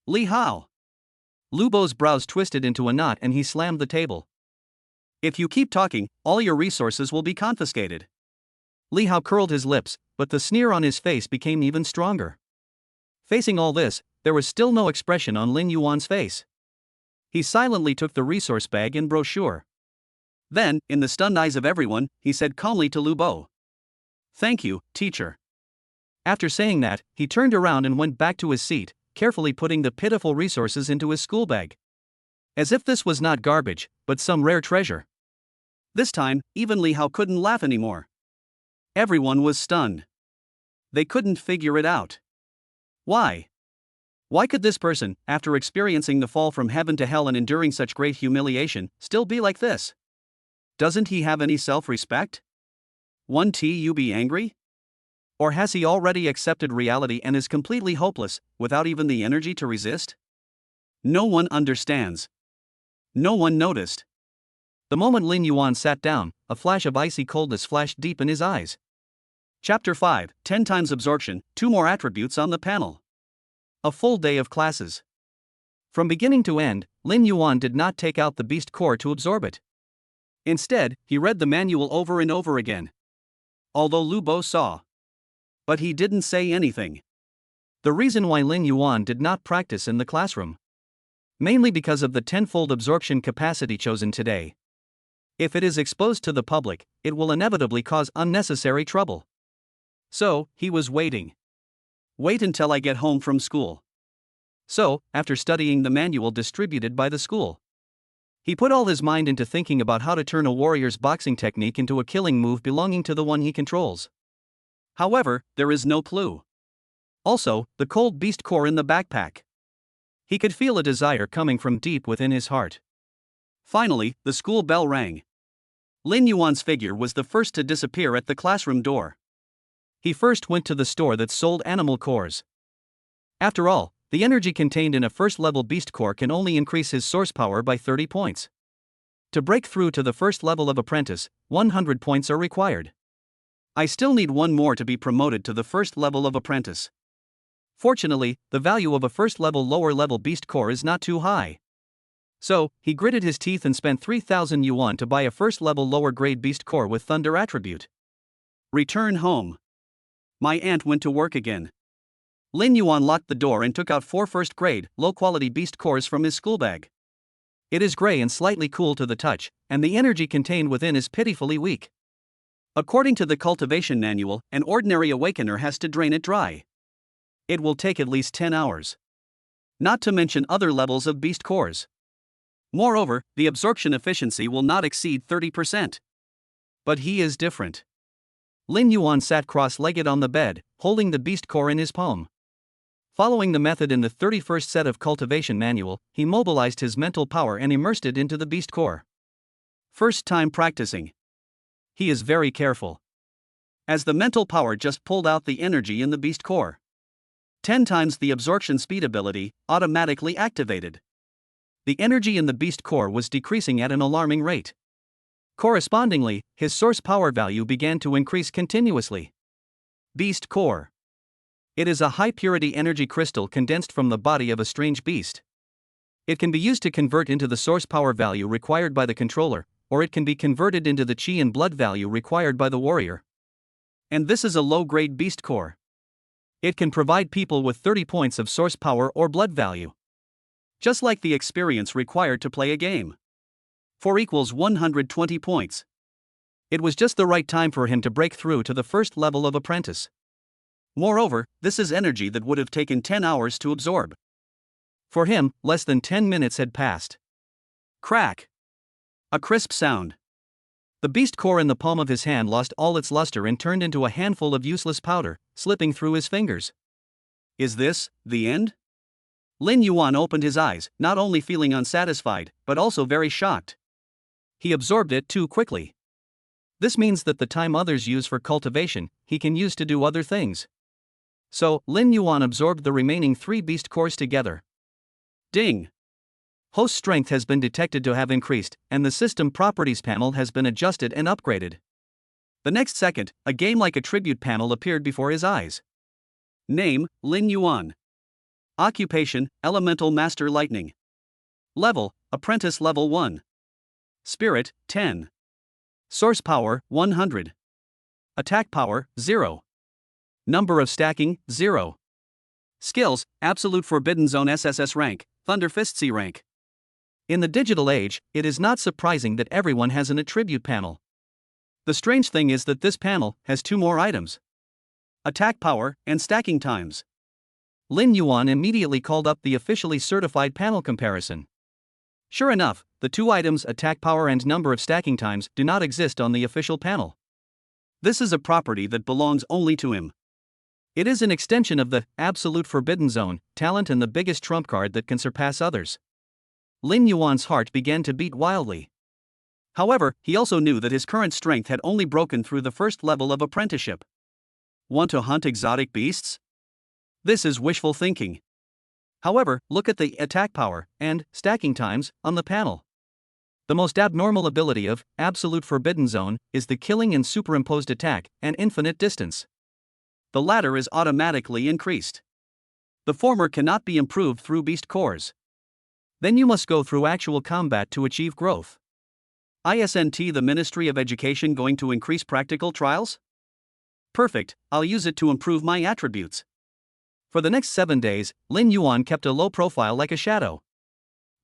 Speaker 1: Li Hao. Lu Bo's brows twisted into a knot and he slammed the table. If you keep talking, all your resources will be confiscated. Li Hao curled his lips, but the sneer on his face became even stronger. Facing all this, there was still no expression on Lin Yuan's face. He silently took the resource bag and brochure. Then, in the stunned eyes of everyone, he said calmly to Lu Bo. Thank you, teacher. After saying that, he turned around and went back to his seat, carefully putting the pitiful resources into his school bag. As if this was not garbage, but some rare treasure. This time, even Li Hao couldn't laugh anymore. Everyone was stunned. They couldn't figure it out. Why? Why could this person, after experiencing the fall from heaven to hell and enduring such great humiliation, still be like this? Doesn't he have any self-respect? Won't you be angry? Or has he already accepted reality and is completely hopeless, without even the energy to resist? No one understands. No one noticed. The moment Lin Yuan sat down, a flash of icy coldness flashed deep in his eyes. Chapter 5, 10 times absorption, 2 more attributes on the panel. A full day of classes. From beginning to end, Lin Yuan did not take out the beast core to absorb it. Instead, he read the manual over and over again. Although Lu Bo saw. But he didn't say anything. The reason why Lin Yuan did not practice in the classroom. Mainly because of the tenfold absorption capacity chosen today. If it is exposed to the public, it will inevitably cause unnecessary trouble. So, he was waiting. Wait until I get home from school. So, after studying the manual distributed by the school, he put all his mind into thinking about how to turn a warrior's boxing technique into a killing move belonging to the one he controls. However, there is no clue. Also, the cold beast core in the backpack. He could feel a desire coming from deep within his heart. Finally, the school bell rang. Lin Yuan's figure was the first to disappear at the classroom door. He first went to the store that sold animal cores. After all, the energy contained in a first-level beast core can only increase his source power by 30 points. To break through to the first level of apprentice, 100 points are required. I still need 1 more to be promoted to the first level of apprentice. Fortunately, the value of a first-level lower-level beast core is not too high. So, he gritted his teeth and spent 3,000 yuan to buy a first-level lower-grade beast core with thunder attribute. Return home. My aunt went to work again. Lin Yuan locked the door and took out 4 first-grade, low-quality beast cores from his school bag. It is gray and slightly cool to the touch, and the energy contained within is pitifully weak. According to the cultivation manual, an ordinary awakener has to drain it dry. It will take at least 10 hours. Not to mention other levels of beast cores. Moreover, the absorption efficiency will not exceed 30%. But he is different. Lin Yuan sat cross-legged on the bed, holding the beast core in his palm. Following the method in the 31st set of cultivation manual, he mobilized his mental power and immersed it into the beast core. First time practicing. He is very careful. As the mental power just pulled out the energy in the beast core. 10 times the absorption speed ability, automatically activated. The energy in the beast core was decreasing at an alarming rate. Correspondingly, his source power value began to increase continuously. Beast core. It is a high-purity energy crystal condensed from the body of a strange beast. It can be used to convert into the source power value required by the controller, or it can be converted into the chi and blood value required by the warrior. And this is a low-grade beast core. It can provide people with 30 points of source power or blood value. Just like the experience required to play a game. 4 equals 120 points. It was just the right time for him to break through to the first level of apprentice. Moreover, this is energy that would have taken 10 hours to absorb. For him, less than 10 minutes had passed. Crack! A crisp sound. The beast core in the palm of his hand lost all its luster and turned into a handful of useless powder, slipping through his fingers. Is this the end? Lin Yuan opened his eyes, not only feeling unsatisfied, but also very shocked. He absorbed it too quickly. This means that the time others use for cultivation, he can use to do other things. So, Lin Yuan absorbed the remaining 3 beast cores together. Ding! Host strength has been detected to have increased, and the system properties panel has been adjusted and upgraded. The next second, a game-like attribute panel appeared before his eyes. Name, Lin Yuan. Occupation, Elemental Master Lightning. Level, Apprentice Level 1. Spirit, 10. Source Power, 100. Attack Power, 0. Number of Stacking, 0. Skills, Absolute Forbidden Zone SSS rank, Thunder Fist C rank. In the digital age, it is not surprising that everyone has an attribute panel. The strange thing is that this panel has 2 more items: attack power and stacking times. Lin Yuan immediately called up the officially certified panel comparison. Sure enough, the 2 items attack power and number of stacking times do not exist on the official panel. This is a property that belongs only to him. It is an extension of the Absolute Forbidden Zone talent and the biggest trump card that can surpass others. Lin Yuan's heart began to beat wildly. However, he also knew that his current strength had only broken through the first level of apprenticeship. Want to hunt exotic beasts? This is wishful thinking. However, look at the attack power and stacking times on the panel. The most abnormal ability of Absolute Forbidden Zone is the killing and superimposed attack and infinite distance. The latter is automatically increased. The former cannot be improved through beast cores. Then you must go through actual combat to achieve growth. Isn't the Ministry of Education going to increase practical trials? Perfect, I'll use it to improve my attributes. For the next 7 days, Lin Yuan kept a low profile like a shadow.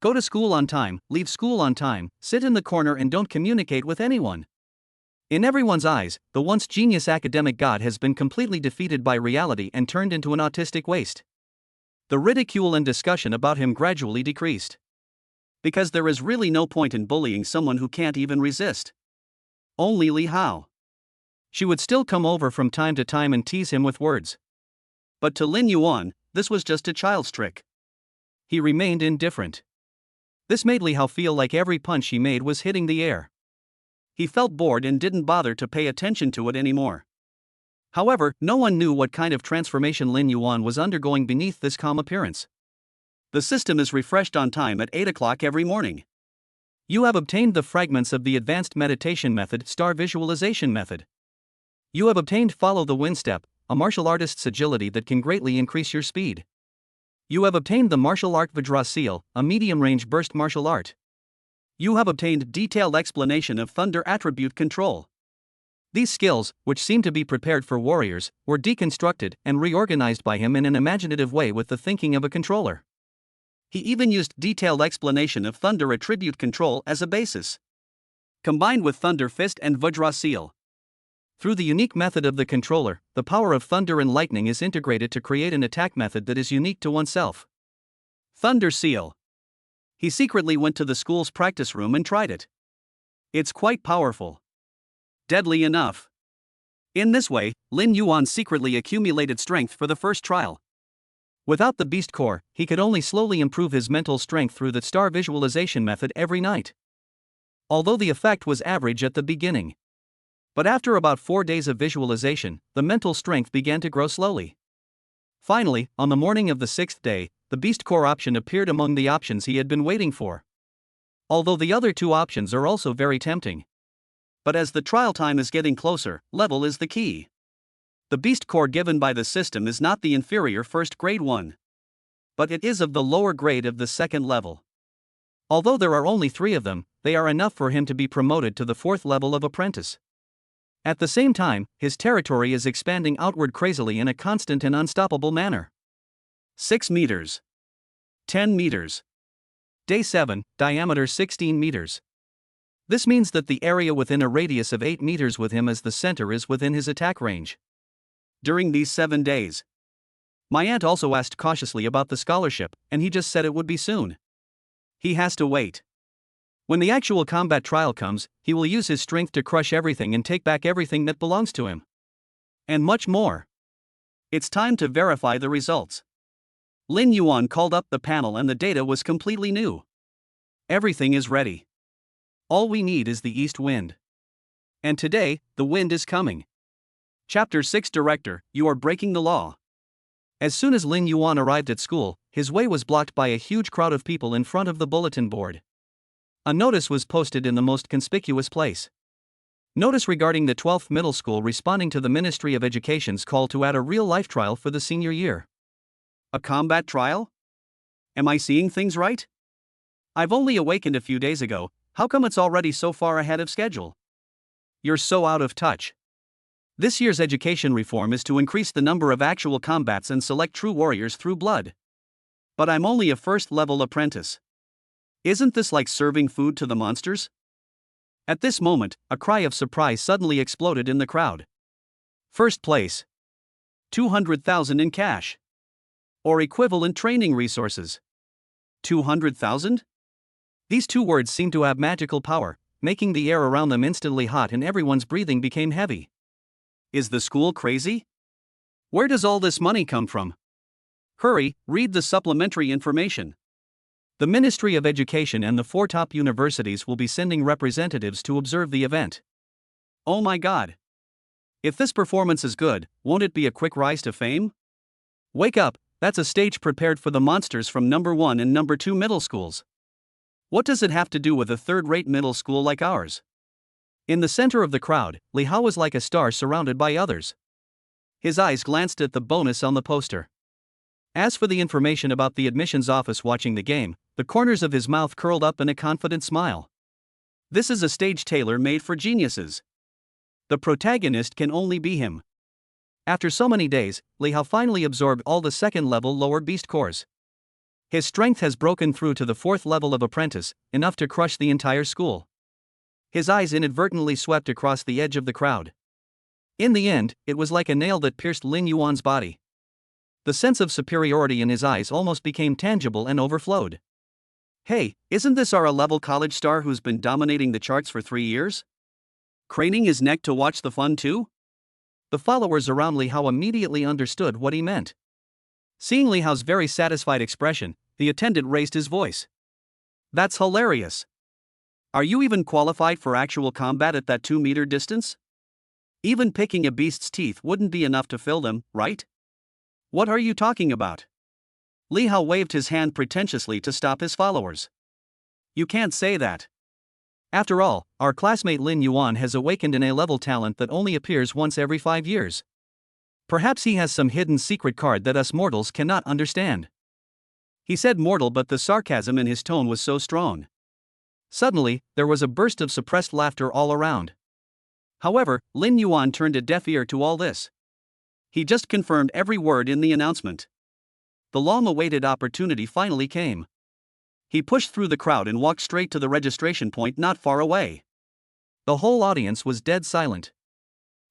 Speaker 1: Go to school on time, leave school on time, sit in the corner and don't communicate with anyone. In everyone's eyes, the once genius academic god has been completely defeated by reality and turned into an autistic waste. The ridicule and discussion about him gradually decreased. Because there is really no point in bullying someone who can't even resist. Only Li Hao. She would still come over from time to time and tease him with words. But to Lin Yuan, this was just a child's trick. He remained indifferent. This made Li Hao feel like every punch he made was hitting the air. He felt bored and didn't bother to pay attention to it anymore. However, no one knew what kind of transformation Lin Yuan was undergoing beneath this calm appearance. The system is refreshed on time at 8 o'clock every morning. You have obtained the fragments of the Advanced Meditation Method Star Visualization Method. You have obtained Follow the Wind Step, a martial artist's agility that can greatly increase your speed. You have obtained the Martial Art Vajra Seal, a medium-range burst martial art. You have obtained Detailed Explanation of Thunder Attribute Control. These skills, which seemed to be prepared for warriors, were deconstructed and reorganized by him in an imaginative way with the thinking of a controller. He even used Detailed Explanation of Thunder Attribute Control as a basis, combined with Thunder Fist and Vajra Seal. Through the unique method of the controller, the power of thunder and lightning is integrated to create an attack method that is unique to oneself. Thunder Seal. He secretly went to the school's practice room and tried it. It's quite powerful. Deadly enough. In this way, Lin Yuan secretly accumulated strength for the first trial. Without the beast core, he could only slowly improve his mental strength through the star visualization method every night. Although the effect was average at the beginning. But after about 4 days of visualization, the mental strength began to grow slowly. Finally, on the morning of the 6th day, the beast core option appeared among the options he had been waiting for. Although the other 2 options are also very tempting. But as the trial time is getting closer, level is the key. The beast core given by the system is not the inferior first grade one, but it is of the lower grade of the second level. Although there are only 3 of them, they are enough for him to be promoted to the 4th level of apprentice. At the same time, his territory is expanding outward crazily in a constant and unstoppable manner. 6 meters. 10 meters. Day 7, diameter 16 meters. This means that the area within a radius of 8 meters with him as the center is within his attack range. During these 7 days, my aunt also asked cautiously about the scholarship, and he just said it would be soon. He has to wait. When the actual combat trial comes, he will use his strength to crush everything and take back everything that belongs to him. And much more. It's time to verify the results. Lin Yuan called up the panel and the data was completely new. Everything is ready. All we need is the east wind. And today, the wind is coming. Chapter 6 Director, you are breaking the law. As soon as Lin Yuan arrived at school, his way was blocked by a huge crowd of people in front of the bulletin board. A notice was posted in the most conspicuous place. Notice regarding the 12th middle school responding to the Ministry of Education's call to add a real-life trial for the senior year. A combat trial? Am I seeing things right? I've only awakened a few days ago, how come it's already so far ahead of schedule? You're so out of touch. This year's education reform is to increase the number of actual combats and select true warriors through blood. But I'm only a first-level apprentice. Isn't this like serving food to the monsters? At this moment, a cry of surprise suddenly exploded in the crowd. First place. 200,000 in cash. Or equivalent training resources. 200,000? These two words seemed to have magical power, making the air around them instantly hot and everyone's breathing became heavy. Is the school crazy? Where does all this money come from? Hurry, read the supplementary information. The Ministry of Education and the 4 top universities will be sending representatives to observe the event. Oh my god. If this performance is good, won't it be a quick rise to fame? Wake up, that's a stage prepared for the monsters from number 1 and number 2 middle schools. What does it have to do with a third-rate middle school like ours? In the center of the crowd, Li Hao was like a star surrounded by others. His eyes glanced at the bonus on the poster. As for the information about the admissions office watching the game, the corners of his mouth curled up in a confident smile. This is a stage tailor-made for geniuses. The protagonist can only be him. After so many days, Li Hao finally absorbed all the second-level lower beast cores. His strength has broken through to the 4th level of apprentice, enough to crush the entire school. His eyes inadvertently swept across the edge of the crowd. In the end, it was like a nail that pierced Lin Yuan's body. The sense of superiority in his eyes almost became tangible and overflowed. Hey, isn't this our A-level college star who's been dominating the charts for 3 years? Craning his neck to watch the fun too? The followers around Li Hao immediately understood what he meant. Seeing Li Hao's very satisfied expression, the attendant raised his voice. That's hilarious. Are you even qualified for actual combat at that 2-meter distance? Even picking a beast's teeth wouldn't be enough to fill them, right? What are you talking about? Li Hao waved his hand pretentiously to stop his followers. You can't say that. After all, our classmate Lin Yuan has awakened an A-level talent that only appears once every 5 years. Perhaps he has some hidden secret card that us mortals cannot understand. He said mortal, but the sarcasm in his tone was so strong. Suddenly, there was a burst of suppressed laughter all around. However, Lin Yuan turned a deaf ear to all this. He just confirmed every word in the announcement. The long-awaited opportunity finally came. He pushed through the crowd and walked straight to the registration point not far away. The whole audience was dead silent.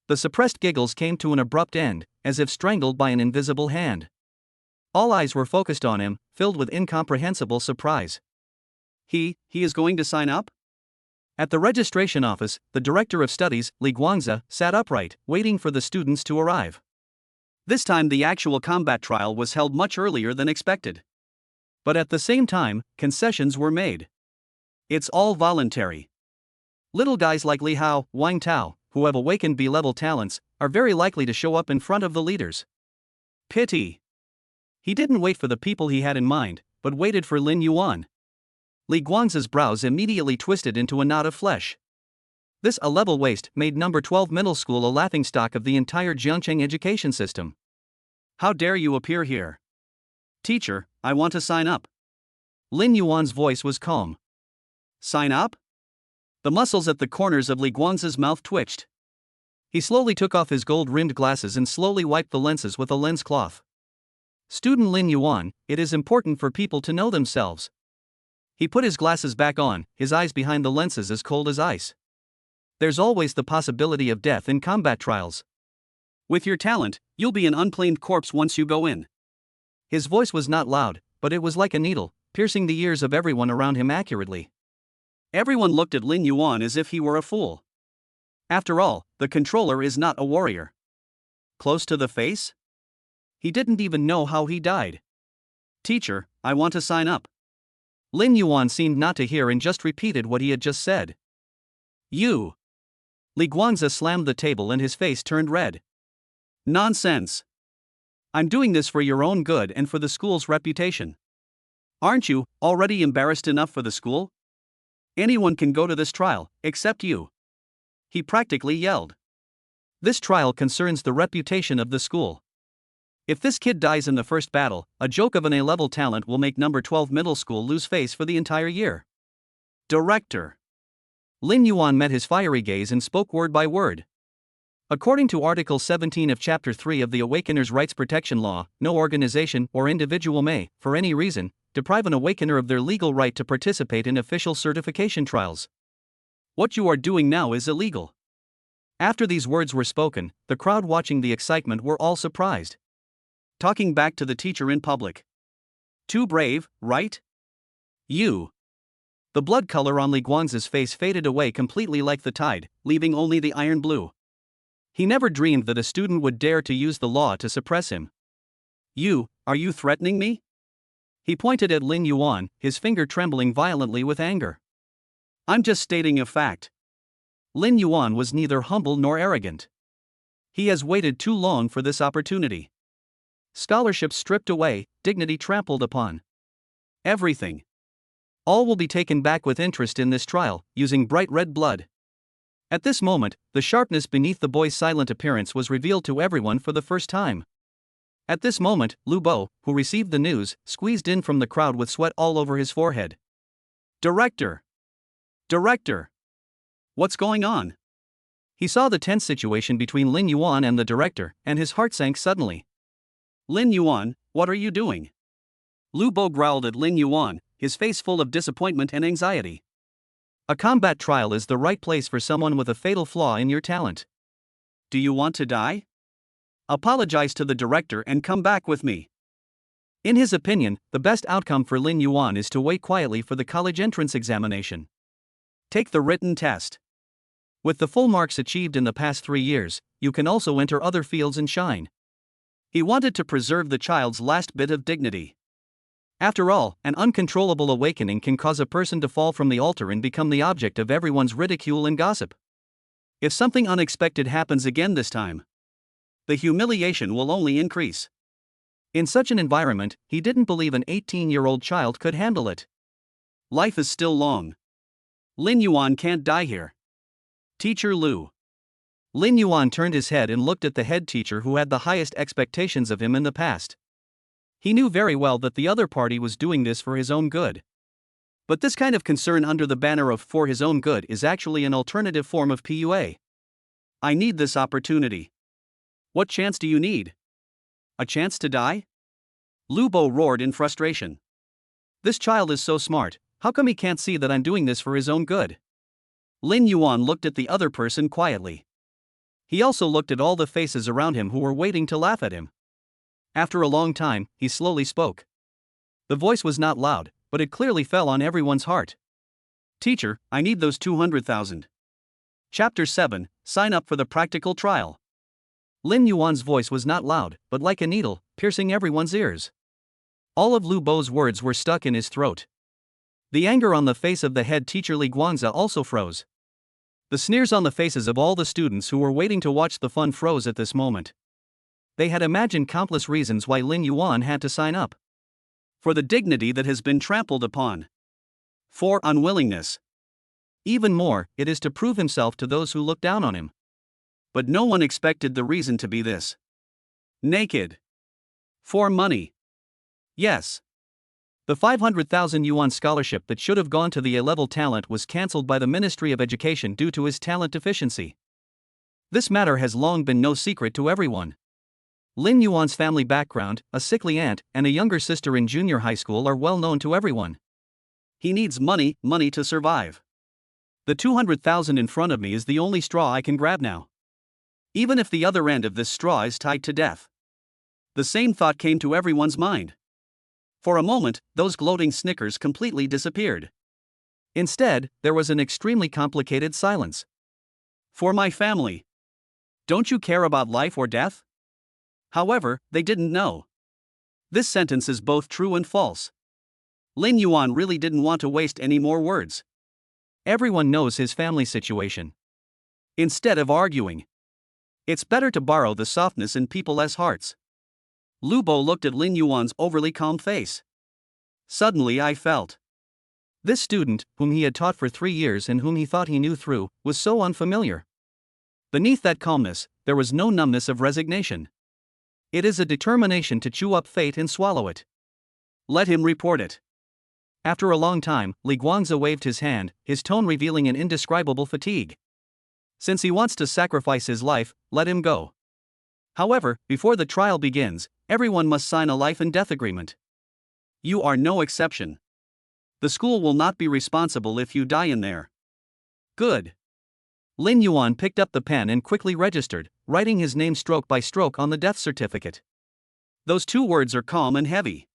Speaker 1: The suppressed giggles came to an abrupt end, as if strangled by an invisible hand. All eyes were focused on him, filled with incomprehensible surprise. He is going to sign up? At the registration office, the director of studies, Li Guangzi, sat upright, waiting for the students to arrive. This time the actual combat trial was held much earlier than expected. But at the same time, concessions were made. It's all voluntary. Little guys like Li Hao, Wang Tao, who have awakened B-level talents, are very likely to show up in front of the leaders. Pity. He didn't wait for the people he had in mind, but waited for Lin Yuan. Li Guangzi's brows immediately twisted into a knot of flesh. This A-level waste made number 12 middle school a laughingstock of the entire Jiangcheng education system. How dare you appear here? Teacher, I want to sign up. Lin Yuan's voice was calm. Sign up? The muscles at the corners of Li Guangzi's mouth twitched. He slowly took off his gold-rimmed glasses and slowly wiped the lenses with a lens cloth. Student Lin Yuan, it is important for people to know themselves. He put his glasses back on, his eyes behind the lenses as cold as ice. There's always the possibility of death in combat trials. With your talent, you'll be an unclaimed corpse once you go in. His voice was not loud, but it was like a needle, piercing the ears of everyone around him accurately. Everyone looked at Lin Yuan as if he were a fool. After all, the controller is not a warrior. Close to the face? He didn't even know how he died. Teacher, I want to sign up. Lin Yuan seemed not to hear and just repeated what he had just said. You. Li Guangzi slammed the table and his face turned red. Nonsense. I'm doing this for your own good and for the school's reputation. Aren't you already embarrassed enough for the school? Anyone can go to this trial, except you. He practically yelled. This trial concerns the reputation of the school. If this kid dies in the first battle, a joke of an A-level talent will make number 12 middle school lose face for the entire year. Director. Lin Yuan met his fiery gaze and spoke word by word. According to Article 17 of Chapter 3 of the Awakener's Rights Protection Law, no organization or individual may, for any reason, deprive an awakener of their legal right to participate in official certification trials. What you are doing now is illegal. After these words were spoken, the crowd watching the excitement were all surprised. Talking back to the teacher in public. Too brave, right? You. The blood color on Li Guangzi's face faded away completely like the tide, leaving only the iron blue. He never dreamed that a student would dare to use the law to suppress him. Are you threatening me? He pointed at Lin Yuan, his finger trembling violently with anger. I'm just stating a fact. Lin Yuan was neither humble nor arrogant. He has waited too long for this opportunity. Scholarship stripped away, dignity trampled upon. Everything. All will be taken back with interest in this trial, using bright red blood. At this moment, the sharpness beneath the boy's silent appearance was revealed to everyone for the first time. At this moment, Lu Bo, who received the news, squeezed in from the crowd with sweat all over his forehead. Director! Director! What's going on? He saw the tense situation between Lin Yuan and the director, and his heart sank suddenly. Lin Yuan, what are you doing? Lu Bo growled at Lin Yuan, his face full of disappointment and anxiety. A combat trial is the right place for someone with a fatal flaw in your talent. Do you want to die? Apologize to the director and come back with me. In his opinion, the best outcome for Lin Yuan is to wait quietly for the college entrance examination. Take the written test. With the full marks achieved in the past 3 years, you can also enter other fields and shine. He wanted to preserve the child's last bit of dignity. After all, an uncontrollable awakening can cause a person to fall from the altar and become the object of everyone's ridicule and gossip. If something unexpected happens again this time, the humiliation will only increase. In such an environment, he didn't believe an 18-year-old child could handle it. Life is still long. Lin Yuan can't die here. Teacher Lu. Lin Yuan turned his head and looked at the head teacher who had the highest expectations of him in the past. He knew very well that the other party was doing this for his own good. But this kind of concern under the banner of for his own good is actually an alternative form of PUA. I need this opportunity. What chance do you need? A chance to die? Lu Bo roared in frustration. This child is so smart, how come he can't see that I'm doing this for his own good? Lin Yuan looked at the other person quietly. He also looked at all the faces around him who were waiting to laugh at him. After a long time, he slowly spoke. The voice was not loud, but it clearly fell on everyone's heart. Teacher, I need those 200,000. Chapter 7, Sign up for the practical trial. Lin Yuan's voice was not loud, but like a needle, piercing everyone's ears. All of Lu Bo's words were stuck in his throat. The anger on the face of the head teacher Li Guangzi also froze. The sneers on the faces of all the students who were waiting to watch the fun froze at this moment. They had imagined countless reasons why Lin Yuan had to sign up. For the dignity that has been trampled upon. For unwillingness. Even more, it is to prove himself to those who look down on him. But no one expected the reason to be this. Naked. For money. Yes. The 500,000 yuan scholarship that should have gone to the A-level talent was cancelled by the Ministry of Education due to his talent deficiency. This matter has long been no secret to everyone. Lin Yuan's family background, a sickly aunt, and a younger sister in junior high school are well known to everyone. He needs money to survive. The 200,000 in front of me is the only straw I can grab now. Even if the other end of this straw is tied to death. The same thought came to everyone's mind. For a moment, those gloating snickers completely disappeared. Instead, there was an extremely complicated silence. For my family. Don't you care about life or death? However, they didn't know. This sentence is both true and false. Lin Yuan really didn't want to waste any more words. Everyone knows his family situation. Instead of arguing, it's better to borrow the softness in people's hearts. Lu Bo looked at Lin Yuan's overly calm face. Suddenly I felt. This student, whom he had taught for 3 years and whom he thought he knew through, was so unfamiliar. Beneath that calmness, there was no numbness of resignation. It is a determination to chew up fate and swallow it. Let him report it. After a long time, Li Guangzi waved his hand, his tone revealing an indescribable fatigue. Since he wants to sacrifice his life, let him go. However, before the trial begins, everyone must sign a life and death agreement. You are no exception. The school will not be responsible if you die in there. Good. Lin Yuan picked up the pen and quickly registered, writing his name stroke by stroke on the death certificate. Those 2 words are calm and heavy.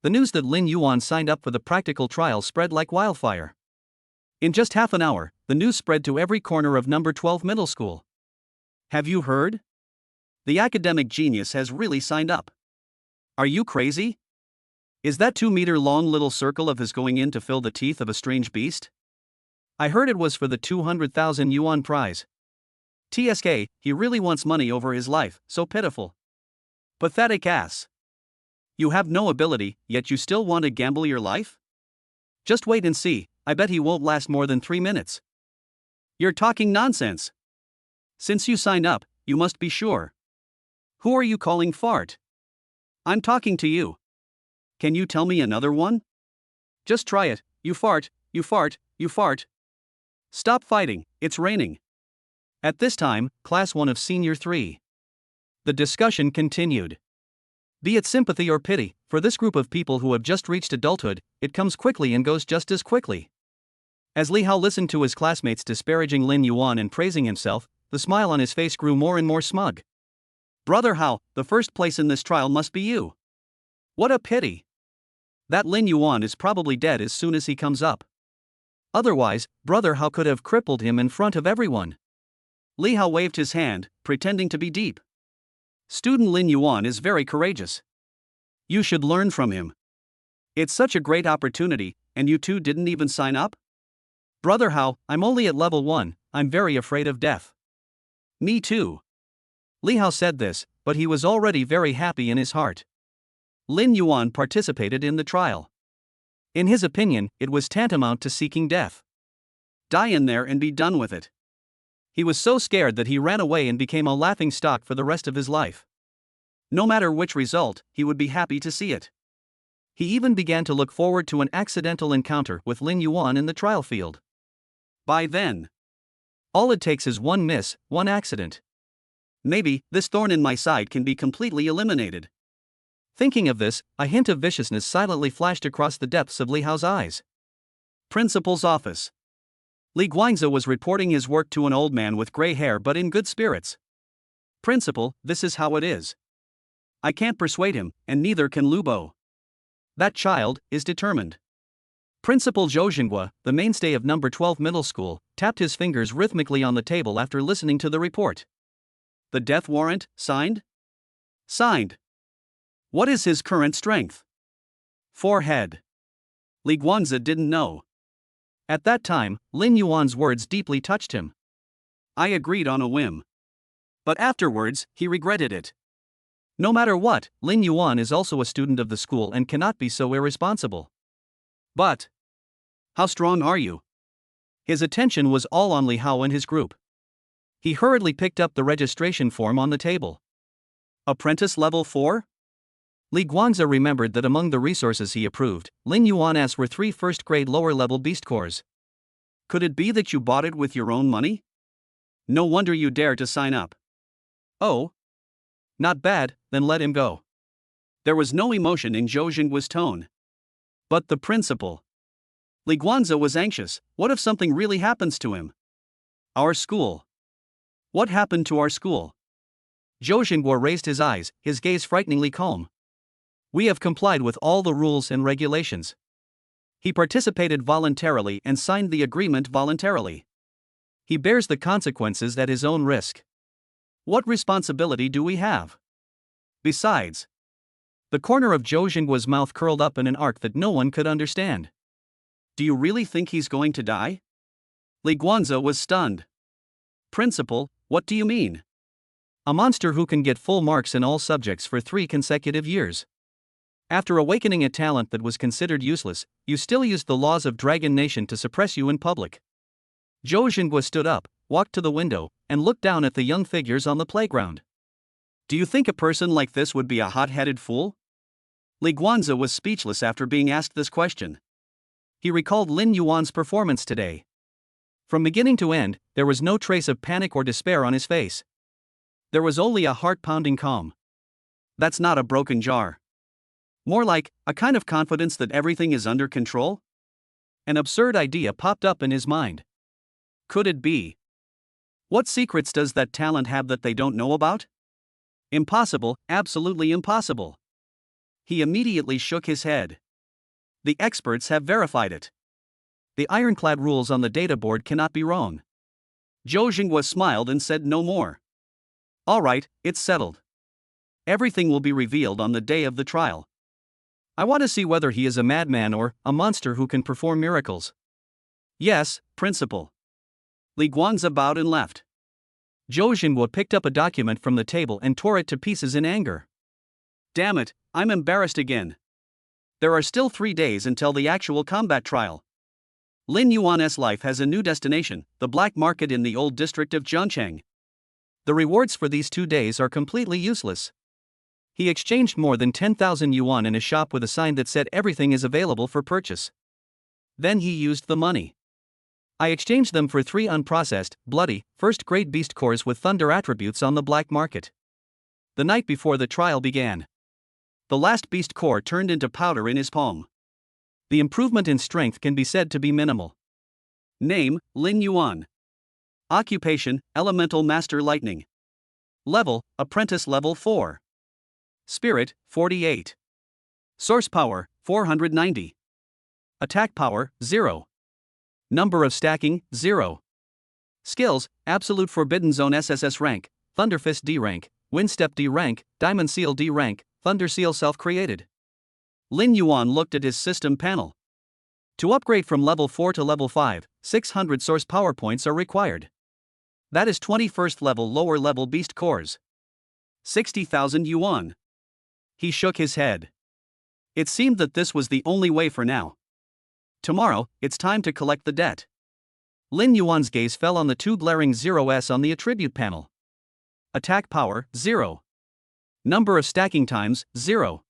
Speaker 1: The news that Lin Yuan signed up for the practical trial spread like wildfire. In just half an hour, the news spread to every corner of number 12 middle school. Have you heard? The academic genius has really signed up. Are you crazy? Is that 2-meter-long little circle of his going in to fill the teeth of a strange beast? I heard it was for the 200,000 yuan prize. TSK, he really wants money over his life, so pitiful. Pathetic ass. You have no ability, yet you still want to gamble your life? Just wait and see, I bet he won't last more than 3 minutes. You're talking nonsense. Since you signed up, you must be sure. Who are you calling fart? I'm talking to you. Can you tell me another one? Just try it, you fart, you fart, you fart. Stop fighting, it's raining. At this time, Class 1 of Senior 3. The discussion continued. Be it sympathy or pity, for this group of people who have just reached adulthood, it comes quickly and goes just as quickly. As Li Hao listened to his classmates disparaging Lin Yuan and praising himself, the smile on his face grew more and more smug. Brother Hao, the first place in this trial must be you. What a pity. That Lin Yuan is probably dead as soon as he comes up. Otherwise, Brother Hao could have crippled him in front of everyone. Li Hao waved his hand, pretending to be deep. Student Lin Yuan is very courageous. You should learn from him. It's such a great opportunity, and you two didn't even sign up? Brother Hao, I'm only at level 1, I'm very afraid of death. Me too. Li Hao said this, but he was already very happy in his heart. Lin Yuan participated in the trial. In his opinion, it was tantamount to seeking death. Die in there and be done with it. He was so scared that he ran away and became a laughing stock for the rest of his life. No matter which result, he would be happy to see it. He even began to look forward to an accidental encounter with Lin Yuan in the trial field. By then, all it takes is one miss, one accident. Maybe this thorn in my side can be completely eliminated. Thinking of this, a hint of viciousness silently flashed across the depths of Li Hao's eyes. Principal's office. Li Guangzi was reporting his work to an old man with gray hair but in good spirits. Principal, this is how it is. I can't persuade him, and neither can Lu Bo. That child is determined. Principal Zhou Xinghua, the mainstay of number 12 middle school, tapped his fingers rhythmically on the table after listening to the report. The death warrant, signed? Signed. What is his current strength? Forehead. Li Guangzi didn't know. At that time, Lin Yuan's words deeply touched him. I agreed on a whim. But afterwards, he regretted it. No matter what, Lin Yuan is also a student of the school and cannot be so irresponsible. But how strong are you? His attention was all on Li Hao and his group. He hurriedly picked up the registration form on the table. Apprentice level 4? Li Guangzi remembered that among the resources he approved, Lin Yuan asked were 3 first-grade lower-level beast cores. Could it be that you bought it with your own money? No wonder you dare to sign up. Oh? Not bad, then let him go. There was no emotion in Zhou Jingguo's tone. But the principal. Li Guanze was anxious. What if something really happens to him? Our school. What happened to our school? Zhou Jingguo raised his eyes, his gaze frighteningly calm. We have complied with all the rules and regulations. He participated voluntarily and signed the agreement voluntarily. He bears the consequences at his own risk. What responsibility do we have? Besides, the corner of Zhou Jingguo's mouth curled up in an arc that no one could understand. Do you really think he's going to die? Li Guanze was stunned. Principal, what do you mean? A monster who can get full marks in all subjects for 3 consecutive years. After awakening a talent that was considered useless, you still used the laws of Dragon Nation to suppress you in public. Zhou Jingguo stood up, walked to the window, and looked down at the young figures on the playground. Do you think a person like this would be a hot-headed fool? Li Guanze was speechless after being asked this question. He recalled Lin Yuan's performance today. From beginning to end, there was no trace of panic or despair on his face. There was only a heart-pounding calm. That's not a broken jar. More like a kind of confidence that everything is under control? An absurd idea popped up in his mind. Could it be? What secrets does that talent have that they don't know about? Impossible, absolutely impossible. He immediately shook his head. The experts have verified it. The ironclad rules on the data board cannot be wrong. Zhou Jingguo smiled and said no more. All right, it's settled. Everything will be revealed on the day of the trial. I want to see whether he is a madman or a monster who can perform miracles. Yes, Principal. Li Guanze bowed and left. Zhou Jingguo picked up a document from the table and tore it to pieces in anger. Damn it, I'm embarrassed again. There are still 3 days until the actual combat trial. Lin Yuan's life has a new destination, the black market in the old district of Jiancheng. The rewards for these 2 days are completely useless. He exchanged more than 10,000 yuan in a shop with a sign that said everything is available for purchase. Then he used the money. I exchanged them for 3 unprocessed, bloody, first-grade beast cores with thunder attributes on the black market. The night before the trial began, the last beast core turned into powder in his palm. The improvement in strength can be said to be minimal. Name, Lin Yuan. Occupation, Elemental Master Lightning. Level, Apprentice Level 4. Spirit, 48. Source Power, 490. Attack Power, 0. Number of Stacking, 0. Skills, Absolute Forbidden Zone SSS rank, Thunderfist D rank, Windstep D rank, Diamond Seal D rank, Thunder Seal self-created. Lin Yuan looked at his system panel. To upgrade from level 4 to level 5, 600 source power points are required. That is 21st level lower level beast cores. 60,000 yuan. He shook his head. It seemed that this was the only way for now. Tomorrow, it's time to collect the debt. Lin Yuan's gaze fell on the 2 glaring 0s on the attribute panel. Attack power, 0. Number of stacking times, 0.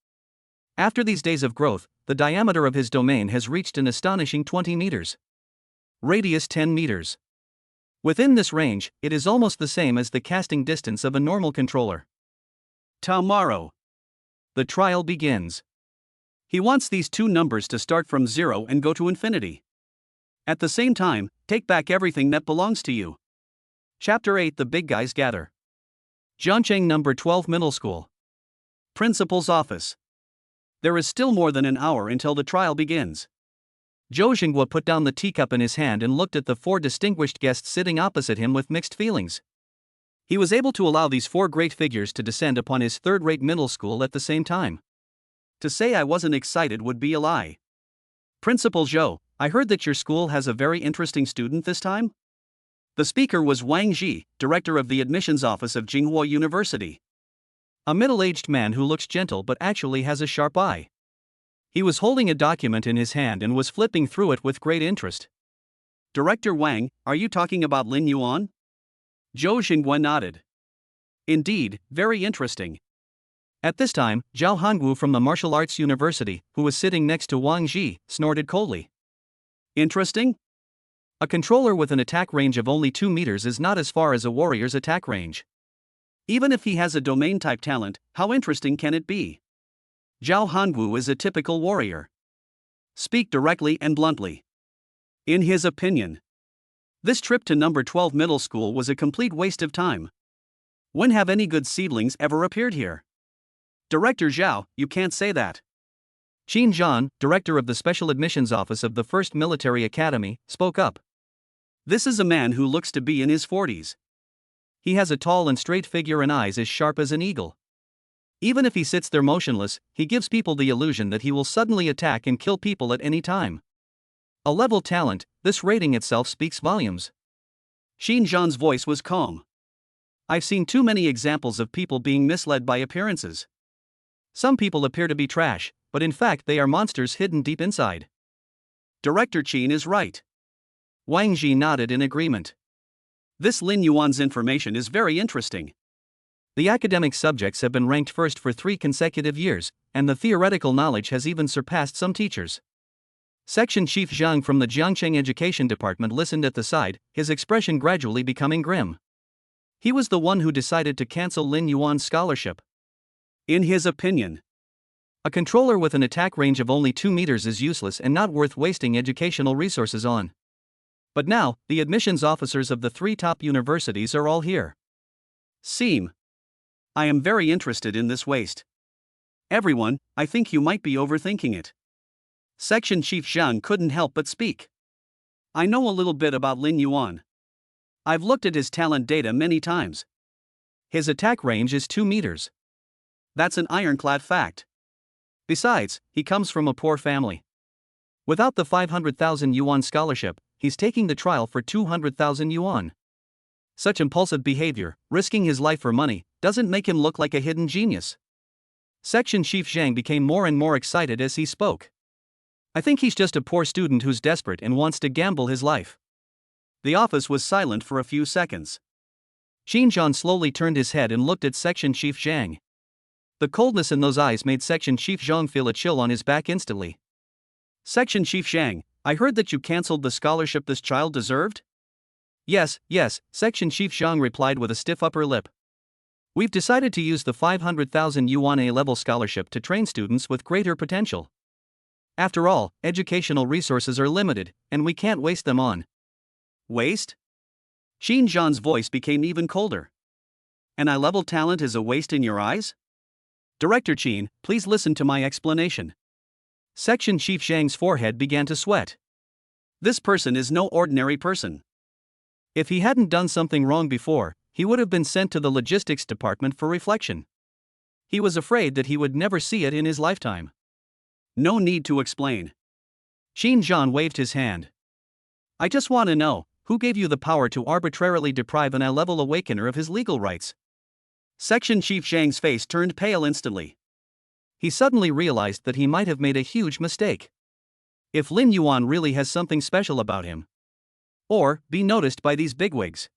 Speaker 1: After these days of growth, the diameter of his domain has reached an astonishing 20 meters. Radius 10 meters. Within this range, it is almost the same as the casting distance of a normal controller. Tomorrow. The trial begins. He wants these 2 numbers to start from 0 and go to infinity. At the same time, take back everything that belongs to you. Chapter 8 The Big Guys Gather. Jiancheng number 12 Middle School. Principal's Office. There is still more than an hour until the trial begins. Zhou Jingguo put down the teacup in his hand and looked at the 4 distinguished guests sitting opposite him with mixed feelings. He was able to allow these 4 great figures to descend upon his third-rate middle school at the same time. To say I wasn't excited would be a lie. Principal Zhou, I heard that your school has a very interesting student this time? The speaker was Wang Ji, director of the admissions office of Jinghua University. A middle-aged man who looks gentle but actually has a sharp eye. He was holding a document in his hand and was flipping through it with great interest. Director Wang, are you talking about Lin Yuan? Zhou Jingguo nodded. Indeed, very interesting. At this time, Zhao Hangwu from the Martial Arts University, who was sitting next to Wang Ji, snorted coldly. Interesting? A controller with an attack range of only 2 meters is not as far as a warrior's attack range. Even if he has a domain-type talent, how interesting can it be? Zhao Hangu is a typical warrior. Speak directly and bluntly. In his opinion, this trip to number 12 middle school was a complete waste of time. When have any good seedlings ever appeared here? Director Zhao, you can't say that. Qin Zhan, director of the Special Admissions Office of the 1st Military Academy, spoke up. This is a man who looks to be in his 40s. He has a tall and straight figure and eyes as sharp as an eagle. Even if he sits there motionless, he gives people the illusion that he will suddenly attack and kill people at any time. A level talent, this rating itself speaks volumes. Qin Zhan's voice was calm. I've seen too many examples of people being misled by appearances. Some people appear to be trash, but in fact they are monsters hidden deep inside. Director Qin is right. Wang Ji nodded in agreement. This Lin Yuan's information is very interesting. The academic subjects have been ranked first for 3 consecutive years, and the theoretical knowledge has even surpassed some teachers. Section Chief Zhang from the Jiangcheng Education Department listened at the side, his expression gradually becoming grim. He was the one who decided to cancel Lin Yuan's scholarship. In his opinion, a controller with an attack range of only 2 meters is useless and not worth wasting educational resources on. But now, the admissions officers of the 3 top universities are all here. Seem. I am very interested in this waste. Everyone, I think you might be overthinking it. Section Chief Zhang couldn't help but speak. I know a little bit about Lin Yuan. I've looked at his talent data many times. His attack range is 2 meters. That's an ironclad fact. Besides, he comes from a poor family. Without the 500,000 yuan scholarship, he's taking the trial for 200,000 yuan. Such impulsive behavior, risking his life for money, doesn't make him look like a hidden genius. Section Chief Zhang became more and more excited as he spoke. I think he's just a poor student who's desperate and wants to gamble his life. The office was silent for a few seconds. Qin Zhan slowly turned his head and looked at Section Chief Zhang. The coldness in those eyes made Section Chief Zhang feel a chill on his back instantly. Section Chief Zhang, I heard that you cancelled the scholarship this child deserved? Yes, Section Chief Zhang replied with a stiff upper lip. We've decided to use the 500,000 yuan A-level scholarship to train students with greater potential. After all, educational resources are limited, and we can't waste them on. Waste? Qin Zhan's voice became even colder. An A-level talent is a waste in your eyes? Director Qin, please listen to my explanation. Section Chief Zhang's forehead began to sweat. This person is no ordinary person. If he hadn't done something wrong before, he would have been sent to the logistics department for reflection. He was afraid that he would never see it in his lifetime. No need to explain. Qin Zhan waved his hand. I just want to know, who gave you the power to arbitrarily deprive an A-level awakener of his legal rights? Section Chief Zhang's face turned pale instantly. He suddenly realized that he might have made a huge mistake. If Lin Yuan really has something special about him, or be noticed by these bigwigs,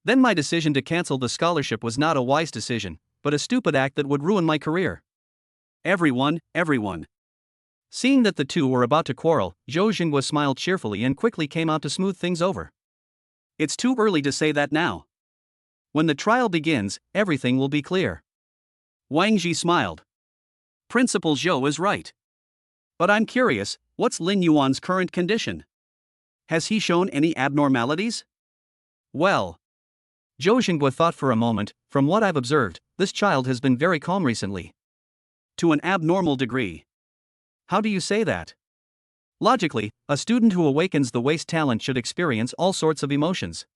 Speaker 1: then my decision to cancel the scholarship was not a wise decision, but a stupid act that would ruin my career. Everyone. Seeing that the two were about to quarrel, Zhou Xinghua smiled cheerfully and quickly came out to smooth things over. It's too early to say that now. When the trial begins, everything will be clear. Wang Ji smiled. Principal Zhou is right. But I'm curious, what's Lin Yuan's current condition? Has he shown any abnormalities? Well, Zhou Xinghua thought for a moment. From what I've observed, this child has been very calm recently. To an abnormal degree. How do you say that? Logically, a student who awakens the waste talent should experience all sorts of emotions.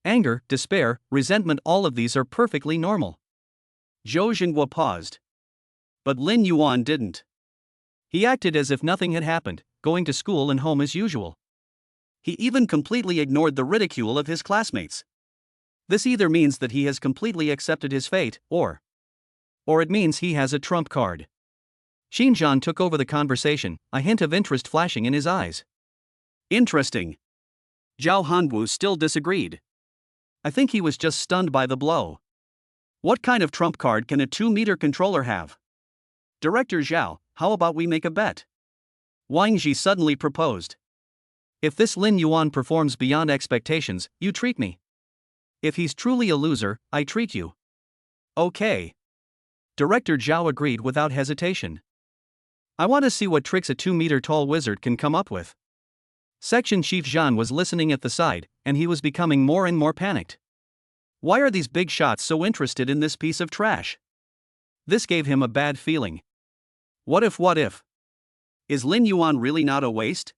Speaker 1: Anger, despair, resentment, all of these are perfectly normal. Zhou Xinghua paused. But Lin Yuan didn't. He acted as if nothing had happened, going to school and home as usual. He even completely ignored the ridicule of his classmates. This either means that he has completely accepted his fate, or it means he has a trump card. Qin Zhan took over the conversation, a hint of interest flashing in his eyes. Interesting. Zhao Hanwu still disagreed. I think he was just stunned by the blow. What kind of trump card can a 2-meter controller have? Director Zhao, how about we make a bet? Wang Ji suddenly proposed. If this Lin Yuan performs beyond expectations, you treat me. If he's truly a loser, I treat you. Okay. Director Zhao agreed without hesitation. I want to see what tricks a 2-meter-tall wizard can come up with. Section Chief Zhan was listening at the side, and he was becoming more and more panicked. Why are these big shots so interested in this piece of trash? This gave him a bad feeling. What if? Is Lin Yuan really not a waste?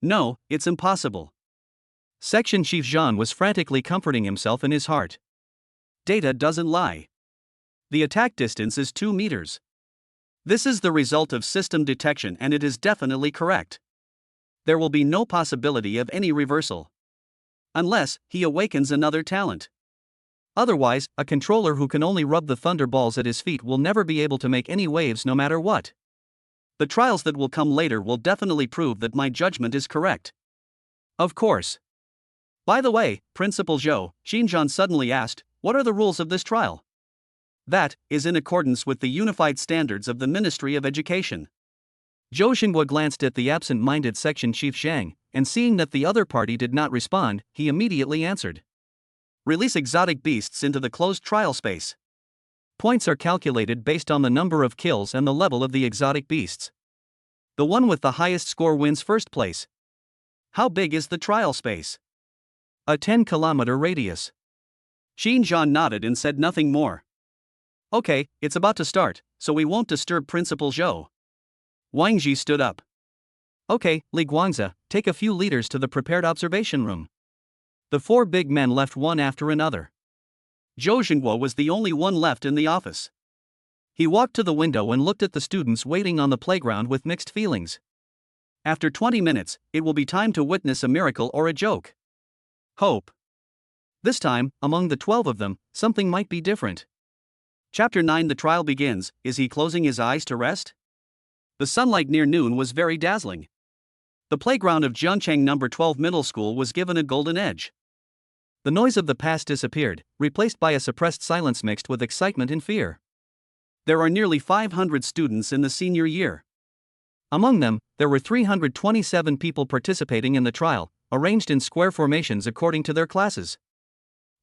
Speaker 1: No, it's impossible. Section Chief Zhan was frantically comforting himself in his heart. Data doesn't lie. The attack distance is 2 meters. This is the result of system detection and it is definitely correct. There will be no possibility of any reversal. Unless he awakens another talent. Otherwise, a controller who can only rub the thunderballs at his feet will never be able to make any waves no matter what. The trials that will come later will definitely prove that my judgment is correct. Of course. By the way, Principal Zhou, Xinjiang suddenly asked, what are the rules of this trial? That is in accordance with the unified standards of the Ministry of Education. Zhou Xinghua glanced at the absent-minded section chief Zhang, and seeing that the other party did not respond, he immediately answered. Release exotic beasts into the closed trial space. Points are calculated based on the number of kills and the level of the exotic beasts. The one with the highest score wins first place. How big is the trial space? A 10-kilometer radius. Xinjiang nodded and said nothing more. Okay, it's about to start, so we won't disturb Principal Zhou. Wang Ji stood up. Okay, Li Guangzi, take a few leaders to the prepared observation room. The 4 big men left one after another. Zhou Xinguo was the only one left in the office. He walked to the window and looked at the students waiting on the playground with mixed feelings. After 20 minutes, it will be time to witness a miracle or a joke. Hope. This time, among the 12 of them, something might be different. Chapter 9. The trial begins. Is he closing his eyes to rest? The sunlight near noon was very dazzling. The playground of Jiangcheng No. 12 Middle School was given a golden edge. The noise of the past disappeared, replaced by a suppressed silence mixed with excitement and fear. There are nearly 500 students in the senior year. Among them, there were 327 people participating in the trial, arranged in square formations according to their classes.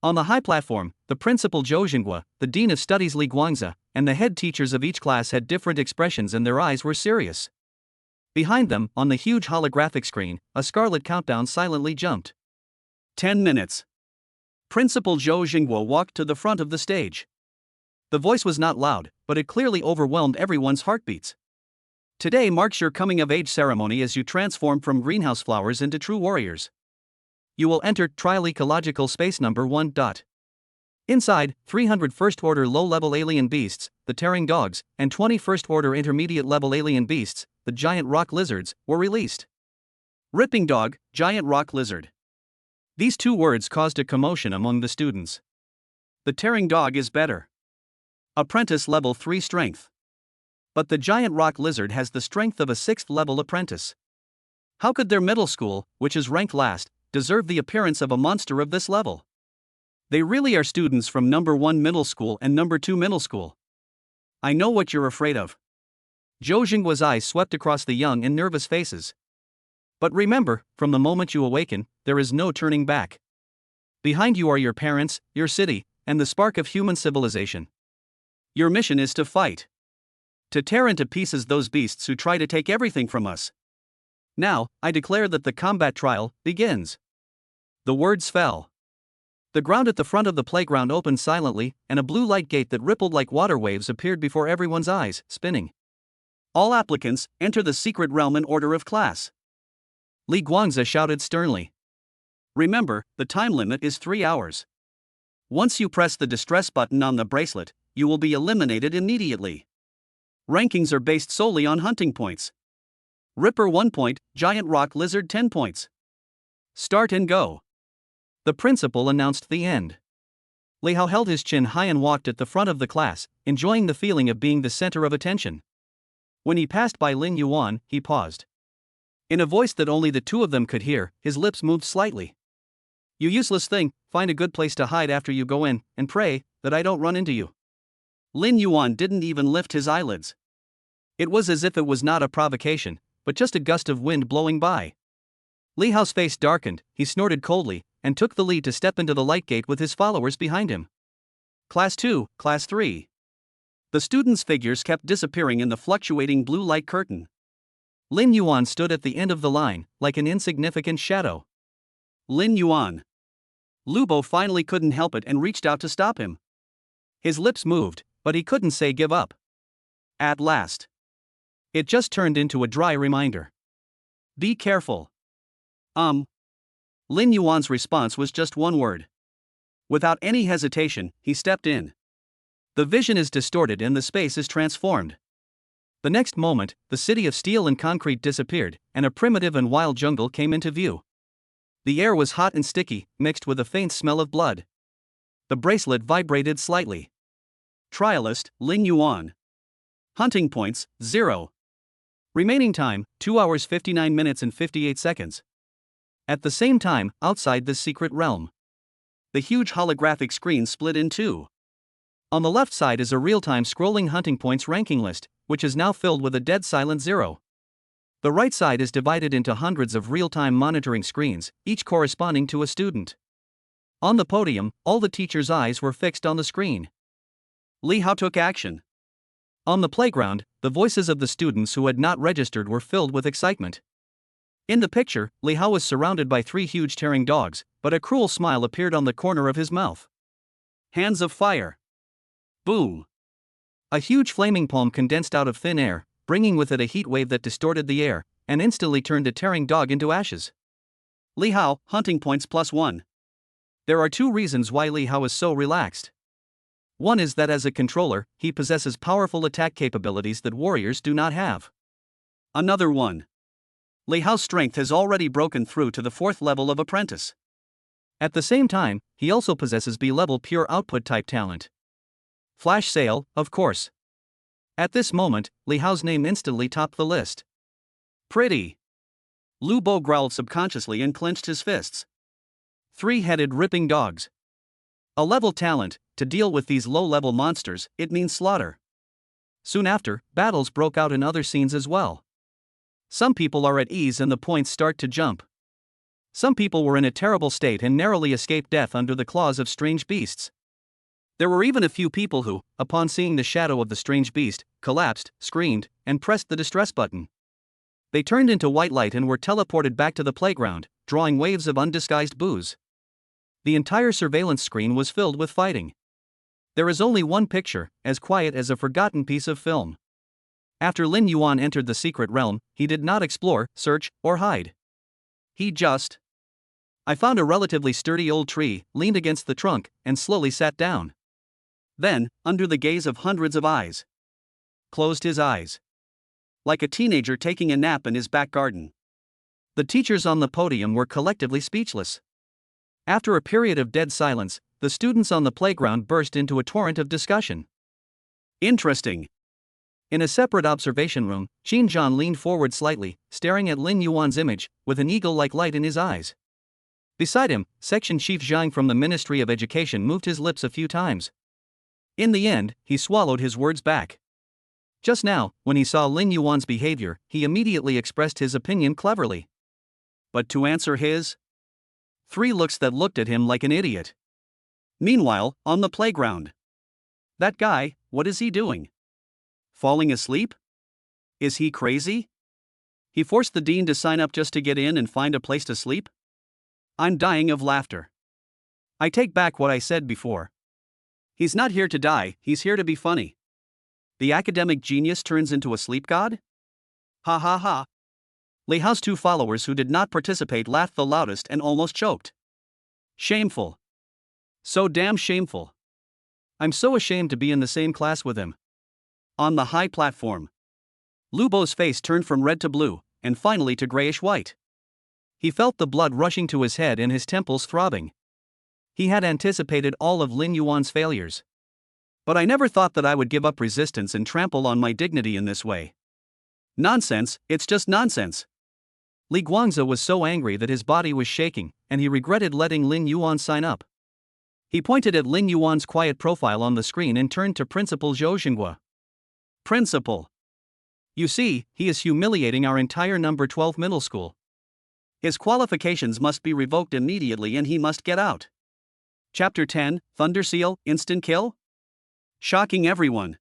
Speaker 1: On the high platform, the principal Zhou Xinghua, the dean of studies Li Guangzi, and the head teachers of each class had different expressions and their eyes were serious. Behind them, on the huge holographic screen, a scarlet countdown silently jumped. 10 minutes. Principal Zhou Xinghua walked to the front of the stage. The voice was not loud, but it clearly overwhelmed everyone's heartbeats. Today marks your coming-of-age ceremony as you transform from greenhouse flowers into true warriors. You will enter Trial Ecological Space Number 1. Inside, 300 first-order low-level alien beasts, the tearing dogs, and 20 first-order intermediate-level alien beasts, the giant rock lizards, were released. Ripping dog, giant rock lizard. These 2 words caused a commotion among the students. The tearing dog is better. Apprentice level 3 strength. But the giant rock lizard has the strength of a 6th-level apprentice. How could their middle school, which is ranked last, deserve the appearance of a monster of this level? They really are students from No. 1 middle school and No. 2 middle school. I know what you're afraid of. Zhou Xinghua's eyes swept across the young and nervous faces. But remember, from the moment you awaken, there is no turning back. Behind you are your parents, your city, and the spark of human civilization. Your mission is to fight. To tear into pieces those beasts who try to take everything from us. Now, I declare that the combat trial begins. The words fell. The ground at the front of the playground opened silently, and a blue light gate that rippled like water waves appeared before everyone's eyes, spinning. All applicants, enter the secret realm in order of class. Li Guangzi shouted sternly. Remember, the time limit is 3 hours. Once you press the distress button on the bracelet, you will be eliminated immediately. Rankings are based solely on hunting points. Ripper 1 point, Giant Rock Lizard 10 points. Start and go. The principal announced the end. Li Hao held his chin high and walked at the front of the class, enjoying the feeling of being the center of attention. When he passed by Lin Yuan, he paused. In a voice that only the 2 of them could hear, his lips moved slightly. You useless thing, find a good place to hide after you go in, and pray that I don't run into you. Lin Yuan didn't even lift his eyelids. It was as if it was not a provocation, but just a gust of wind blowing by. Li Hao's face darkened, he snorted coldly, and took the lead to step into the light gate with his followers behind him. Class 2, Class 3. The students' figures kept disappearing in the fluctuating blue light curtain. Lin Yuan stood at the end of the line, like an insignificant shadow. Lin Yuan. Lu Bo finally couldn't help it and reached out to stop him. His lips moved, but he couldn't say give up. At last. It just turned into a dry reminder. Be careful. Lin Yuan's response was just one word. Without any hesitation, he stepped in. The vision is distorted and the space is transformed. The next moment, the city of steel and concrete disappeared, and a primitive and wild jungle came into view. The air was hot and sticky, mixed with a faint smell of blood. The bracelet vibrated slightly. Trialist, Lin Yuan. Hunting points, 0. Remaining time, 2 hours 59 minutes and 58 seconds. At the same time, outside this secret realm, the huge holographic screen split in two. On the left side is a real-time scrolling hunting points ranking list, which is now filled with a dead silent 0. The right side is divided into hundreds of real-time monitoring screens, each corresponding to a student. On the podium, all the teachers' eyes were fixed on the screen. Li Hao took action. On the playground, the voices of the students who had not registered were filled with excitement. In the picture, Li Hao was surrounded by 3 huge tearing dogs, but a cruel smile appeared on the corner of his mouth. Hands of fire. Boom. A huge flaming palm condensed out of thin air, bringing with it a heat wave that distorted the air, and instantly turned a tearing dog into ashes. Li Hao, hunting points +1. There are 2 reasons why Li Hao is so relaxed. One is that as a controller, he possesses powerful attack capabilities that warriors do not have. Another one. Li Hao's strength has already broken through to the 4th level of apprentice. At the same time, he also possesses B-level pure output type talent. Flash sale, of course. At this moment, Li Hao's name instantly topped the list. Pretty. Lu Bo growled subconsciously and clenched his fists. 3-headed ripping dogs. A level talent. To deal with these low-level monsters, it means slaughter. Soon after, battles broke out in other scenes as well. Some people are at ease and the points start to jump. Some people were in a terrible state and narrowly escaped death under the claws of strange beasts. There were even a few people who, upon seeing the shadow of the strange beast, collapsed, screamed, and pressed the distress button. They turned into white light and were teleported back to the playground, drawing waves of undisguised boos. The entire surveillance screen was filled with fighting. There is only one picture, as quiet as a forgotten piece of film. After Lin Yuan entered the secret realm, he did not explore, search, or hide. He just. I found a relatively sturdy old tree, leaned against the trunk, and slowly sat down. Then, under the gaze of hundreds of eyes, closed his eyes. Like a teenager taking a nap in his back garden. The teachers on the podium were collectively speechless. After a period of dead silence, the students on the playground burst into a torrent of discussion. Interesting. In a separate observation room, Qin Zhan leaned forward slightly, staring at Lin Yuan's image, with an eagle-like light in his eyes. Beside him, Section Chief Zhang from the Ministry of Education moved his lips a few times. In the end, he swallowed his words back. Just now, when he saw Lin Yuan's behavior, he immediately expressed his opinion cleverly. But to answer his 3 looks that looked at him like an idiot. Meanwhile, on the playground. That guy, what is he doing? Falling asleep? Is he crazy? He forced the dean to sign up just to get in and find a place to sleep? I'm dying of laughter. I take back what I said before. He's not here to die, he's here to be funny. The academic genius turns into a sleep god? Ha ha ha. Li Hao's 2 followers who did not participate laughed the loudest and almost choked. Shameful. So damn shameful. I'm so ashamed to be in the same class with him. On the high platform, Lu Bo's face turned from red to blue, and finally to grayish-white. He felt the blood rushing to his head and his temples throbbing. He had anticipated all of Lin Yuan's failures. But I never thought that I would give up resistance and trample on my dignity in this way. Nonsense, it's just nonsense. Li Guangzi was so angry that his body was shaking, and he regretted letting Lin Yuan sign up. He pointed at Lin Yuan's quiet profile on the screen and turned to Principal Zhou Xinghua. Principal. You see, he is humiliating our entire number 12 middle school. His qualifications must be revoked immediately and he must get out. Chapter 10, Thunder Seal, Instant Kill? Shocking everyone.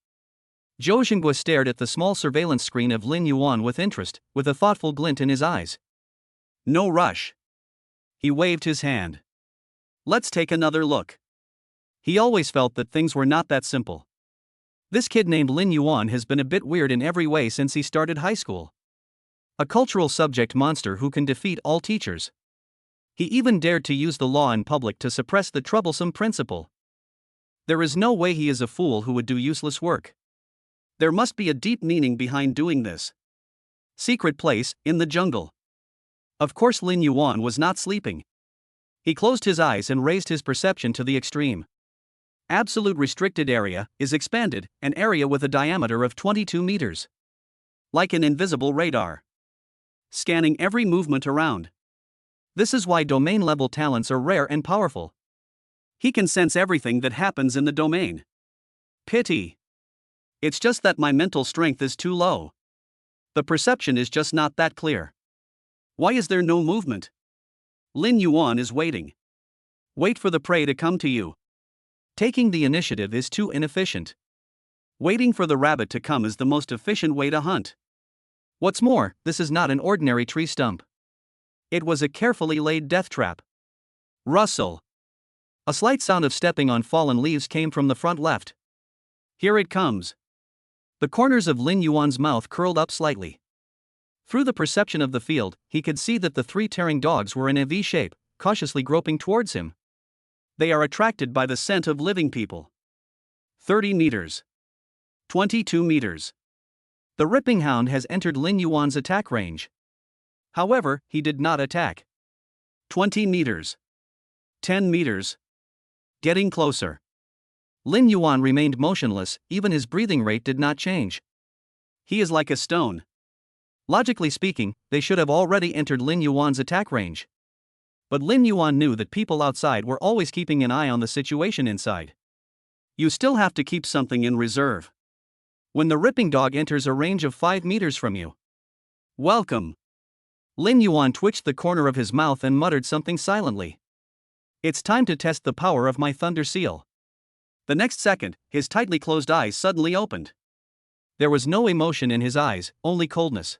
Speaker 1: Zhou Xinghua stared at the small surveillance screen of Lin Yuan with interest, with a thoughtful glint in his eyes. No rush. He waved his hand. Let's take another look. He always felt that things were not that simple. This kid named Lin Yuan has been a bit weird in every way since he started high school. A cultural subject monster who can defeat all teachers. He even dared to use the law in public to suppress the troublesome principal. There is no way he is a fool who would do useless work. There must be a deep meaning behind doing this. Secret place, in the jungle. Of course Lin Yuan was not sleeping. He closed his eyes and raised his perception to the extreme. Absolute restricted area is expanded, an area with a diameter of 22 meters. Like an invisible radar. Scanning every movement around. This is why domain-level talents are rare and powerful. He can sense everything that happens in the domain. Pity. It's just that my mental strength is too low. The perception is just not that clear. Why is there no movement? Lin Yuan is waiting. Wait for the prey to come to you. Taking the initiative is too inefficient. Waiting for the rabbit to come is the most efficient way to hunt. What's more, this is not an ordinary tree stump. It was a carefully laid death trap. Rustle. A slight sound of stepping on fallen leaves came from the front left. Here it comes. The corners of Lin Yuan's mouth curled up slightly. Through the perception of the field, he could see that the three tearing dogs were in a V shape, cautiously groping towards him. They are attracted by the scent of living people. 30 meters. 22 meters. The ripping hound has entered Lin Yuan's attack range. However, he did not attack. 20 meters. 10 meters. Getting closer. Lin Yuan remained motionless, even his breathing rate did not change. He is like a stone. Logically speaking, they should have already entered Lin Yuan's attack range. But Lin Yuan knew that people outside were always keeping an eye on the situation inside. You still have to keep something in reserve. When the ripping dog enters a range of 5 meters from you. Welcome. Lin Yuan twitched the corner of his mouth and muttered something silently. It's time to test the power of my Thunder Seal. The next second, his tightly closed eyes suddenly opened. There was no emotion in his eyes, only coldness.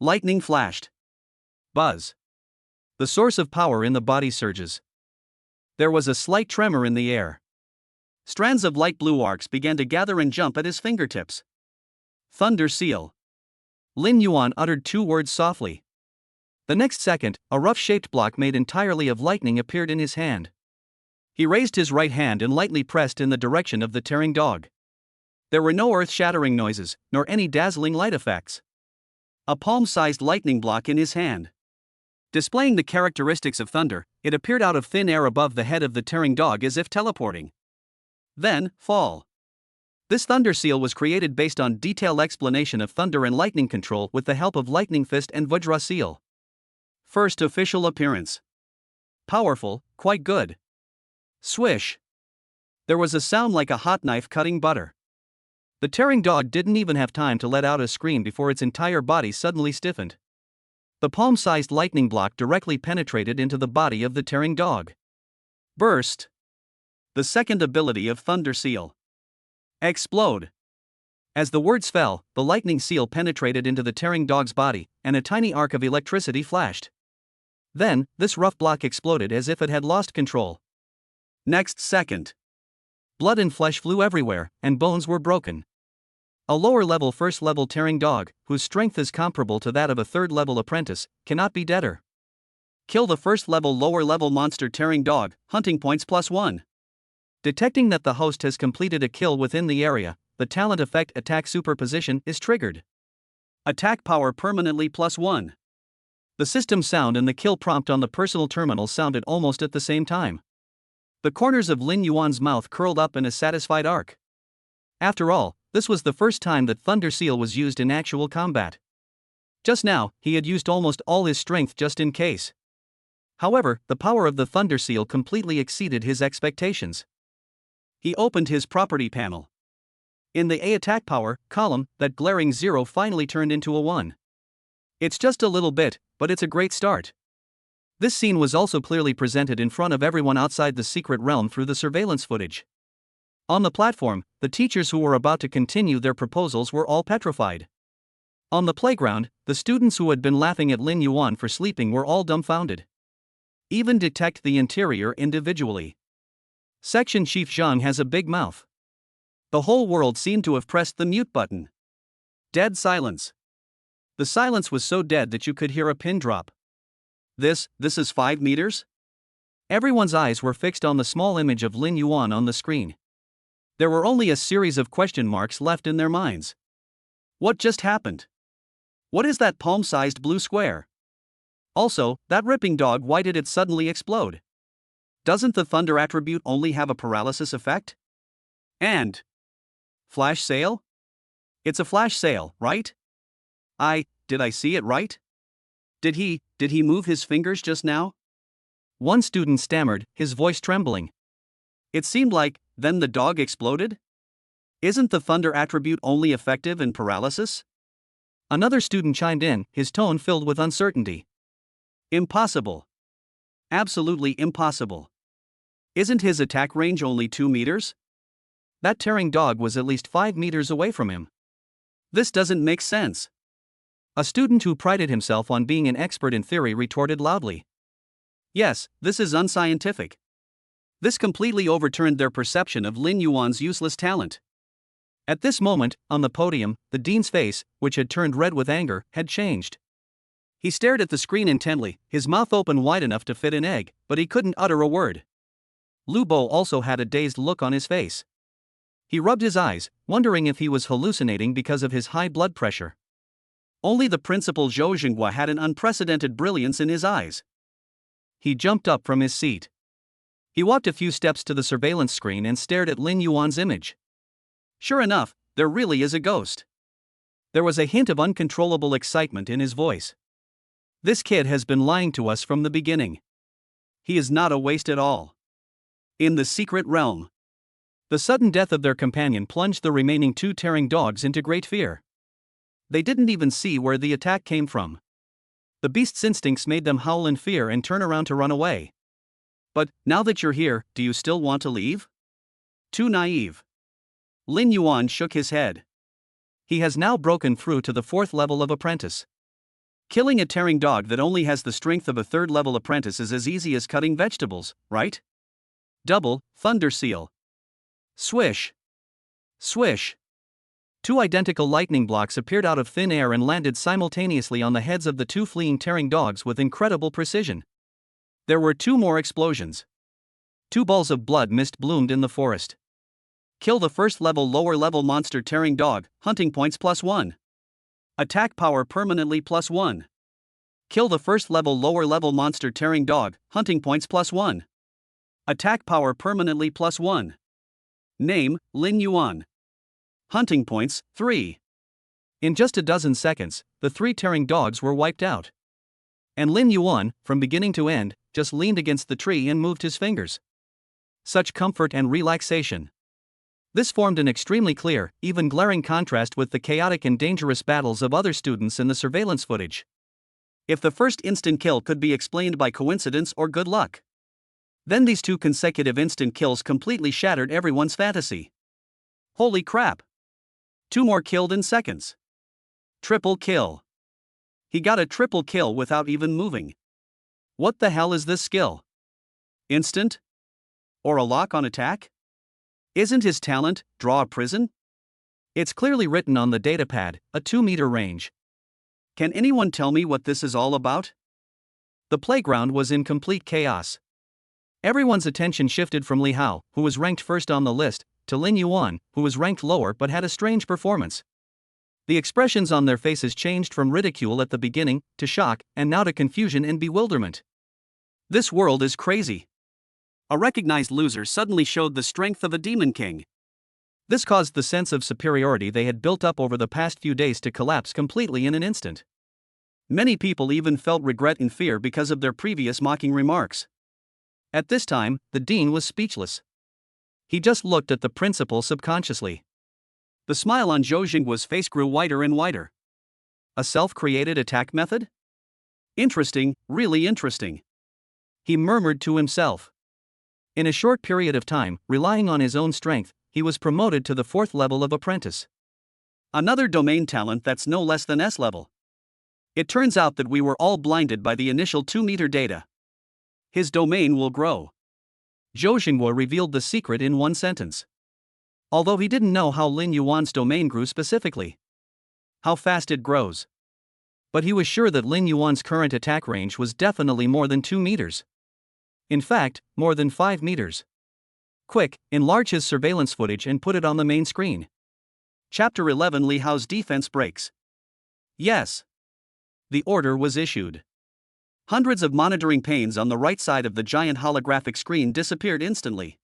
Speaker 1: Lightning flashed. Buzz. The source of power in the body surges. There was a slight tremor in the air. Strands of light blue arcs began to gather and jump at his fingertips. Thunder Seal. Lin Yuan uttered 2 words softly. The next second, a rough-shaped block made entirely of lightning appeared in his hand. He raised his right hand and lightly pressed in the direction of the tearing dog. There were no earth-shattering noises, nor any dazzling light effects. A palm-sized lightning block in his hand. Displaying the characteristics of thunder, it appeared out of thin air above the head of the tearing dog as if teleporting. Then, fall. This Thunder Seal was created based on detailed explanation of thunder and lightning control with the help of Lightning Fist and Vajra Seal. First official appearance. Powerful, quite good. Swish. There was a sound like a hot knife cutting butter. The tearing dog didn't even have time to let out a scream before its entire body suddenly stiffened. The palm-sized lightning block directly penetrated into the body of the tearing dog. Burst. The second ability of Thunder Seal. Explode. As the words fell, the lightning seal penetrated into the tearing dog's body, and a tiny arc of electricity flashed. Then, this rough block exploded as if it had lost control. Next second. Blood and flesh flew everywhere, and bones were broken. A lower-level first-level tearing dog, whose strength is comparable to that of a third-level apprentice, cannot be deader. Kill the first-level lower-level monster tearing dog, hunting points +1. Detecting that the host has completed a kill within the area, the talent effect attack superposition is triggered. Attack power permanently +1. The system sound and the kill prompt on the personal terminal sounded almost at the same time. The corners of Lin Yuan's mouth curled up in a satisfied arc. After all, this was the first time that Thunder Seal was used in actual combat. Just now, he had used almost all his strength just in case. However, the power of the Thunder Seal completely exceeded his expectations. He opened his property panel. In the A attack power column, that glaring 0 finally turned into a 1. It's just a little bit, but it's a great start. This scene was also clearly presented in front of everyone outside the secret realm through the surveillance footage. On the platform, the teachers who were about to continue their proposals were all petrified. On the playground, the students who had been laughing at Lin Yuan for sleeping were all dumbfounded. Even detect the interior individually. Section Chief Zhang has a big mouth. The whole world seemed to have pressed the mute button. Dead silence. The silence was so dead that you could hear a pin drop. This is 5 meters? Everyone's eyes were fixed on the small image of Lin Yuan on the screen. There were only a series of question marks left in their minds. What just happened? What is that palm-sized blue square? Also, that ripping dog, why did it suddenly explode? Doesn't the thunder attribute only have a paralysis effect? And flash sale? It's a flash sale, right? Did I see it right? Did he move his fingers just now? One student stammered, his voice trembling. It seemed like, then the dog exploded? Isn't the thunder attribute only effective in paralysis? Another student chimed in, his tone filled with uncertainty. Impossible. Absolutely impossible. Isn't his attack range only 2 meters? That tearing dog was at least 5 meters away from him. This doesn't make sense. A student who prided himself on being an expert in theory retorted loudly. Yes, this is unscientific. This completely overturned their perception of Lin Yuan's useless talent. At this moment, on the podium, the dean's face, which had turned red with anger, had changed. He stared at the screen intently, his mouth open wide enough to fit an egg, but he couldn't utter a word. Lu Bo also had a dazed look on his face. He rubbed his eyes, wondering if he was hallucinating because of his high blood pressure. Only the principal Zhou Jinghua had an unprecedented brilliance in his eyes. He jumped up from his seat. He walked a few steps to the surveillance screen and stared at Lin Yuan's image. Sure enough, there really is a ghost. There was a hint of uncontrollable excitement in his voice. This kid has been lying to us from the beginning. He is not a waste at all. In the secret realm. The sudden death of their companion plunged the remaining 2 tearing dogs into great fear. They didn't even see where the attack came from. The beast's instincts made them howl in fear and turn around to run away. But, now that you're here, do you still want to leave? Too naive. Lin Yuan shook his head. He has now broken through to the 4th level of apprentice. Killing a tearing dog that only has the strength of a 3rd level apprentice is as easy as cutting vegetables, right? Double, thunder seal. Swish. Swish. 2 identical lightning blocks appeared out of thin air and landed simultaneously on the heads of the 2 fleeing tearing dogs with incredible precision. There were 2 more explosions. 2 balls of blood mist bloomed in the forest. Kill the 1st level lower level monster tearing dog, hunting points +1. Attack power permanently +1. Kill the 1st level lower level monster tearing dog, hunting points +1. Attack power permanently +1. Name, Lin Yuan. Hunting points, 3. In just a dozen seconds, the 3 tearing dogs were wiped out. And Lin Yuan, from beginning to end, just leaned against the tree and moved his fingers. Such comfort and relaxation. This formed an extremely clear, even glaring contrast with the chaotic and dangerous battles of other students in the surveillance footage. If the first instant kill could be explained by coincidence or good luck, then these 2 consecutive instant kills completely shattered everyone's fantasy. Holy crap! 2 more killed in seconds. Triple kill. He got a triple kill without even moving. What the hell is this skill? Instant? Or a lock on attack? Isn't his talent, draw a prison? It's clearly written on the datapad, a 2-meter range. Can anyone tell me what this is all about? The playground was in complete chaos. Everyone's attention shifted from Li Hao, who was ranked first on the list, to Lin Yuan, who was ranked lower but had a strange performance. The expressions on their faces changed from ridicule at the beginning, to shock, and now to confusion and bewilderment. This world is crazy. A recognized loser suddenly showed the strength of a demon king. This caused the sense of superiority they had built up over the past few days to collapse completely in an instant. Many people even felt regret and fear because of their previous mocking remarks. At this time, the dean was speechless. He just looked at the principal subconsciously. The smile on Zhou Jinghua's face grew wider and wider. A self-created attack method? Interesting, really interesting. he murmured to himself. In a short period of time, relying on his own strength, he was promoted to the 4th level of apprentice. Another domain talent that's no less than S level. It turns out that we were all blinded by the initial 2-meter data. His domain will grow. Zhou Xingguo revealed the secret in one sentence. Although he didn't know how Lin Yuan's domain grew specifically, how fast it grows. But he was sure that Lin Yuan's current attack range was definitely more than 2 meters. In fact, more than 5 meters. Quick, enlarge his surveillance footage and put it on the main screen. Chapter 11: Li Hao's defense breaks. Yes. The order was issued. Hundreds of monitoring panes on the right side of the giant holographic screen disappeared instantly.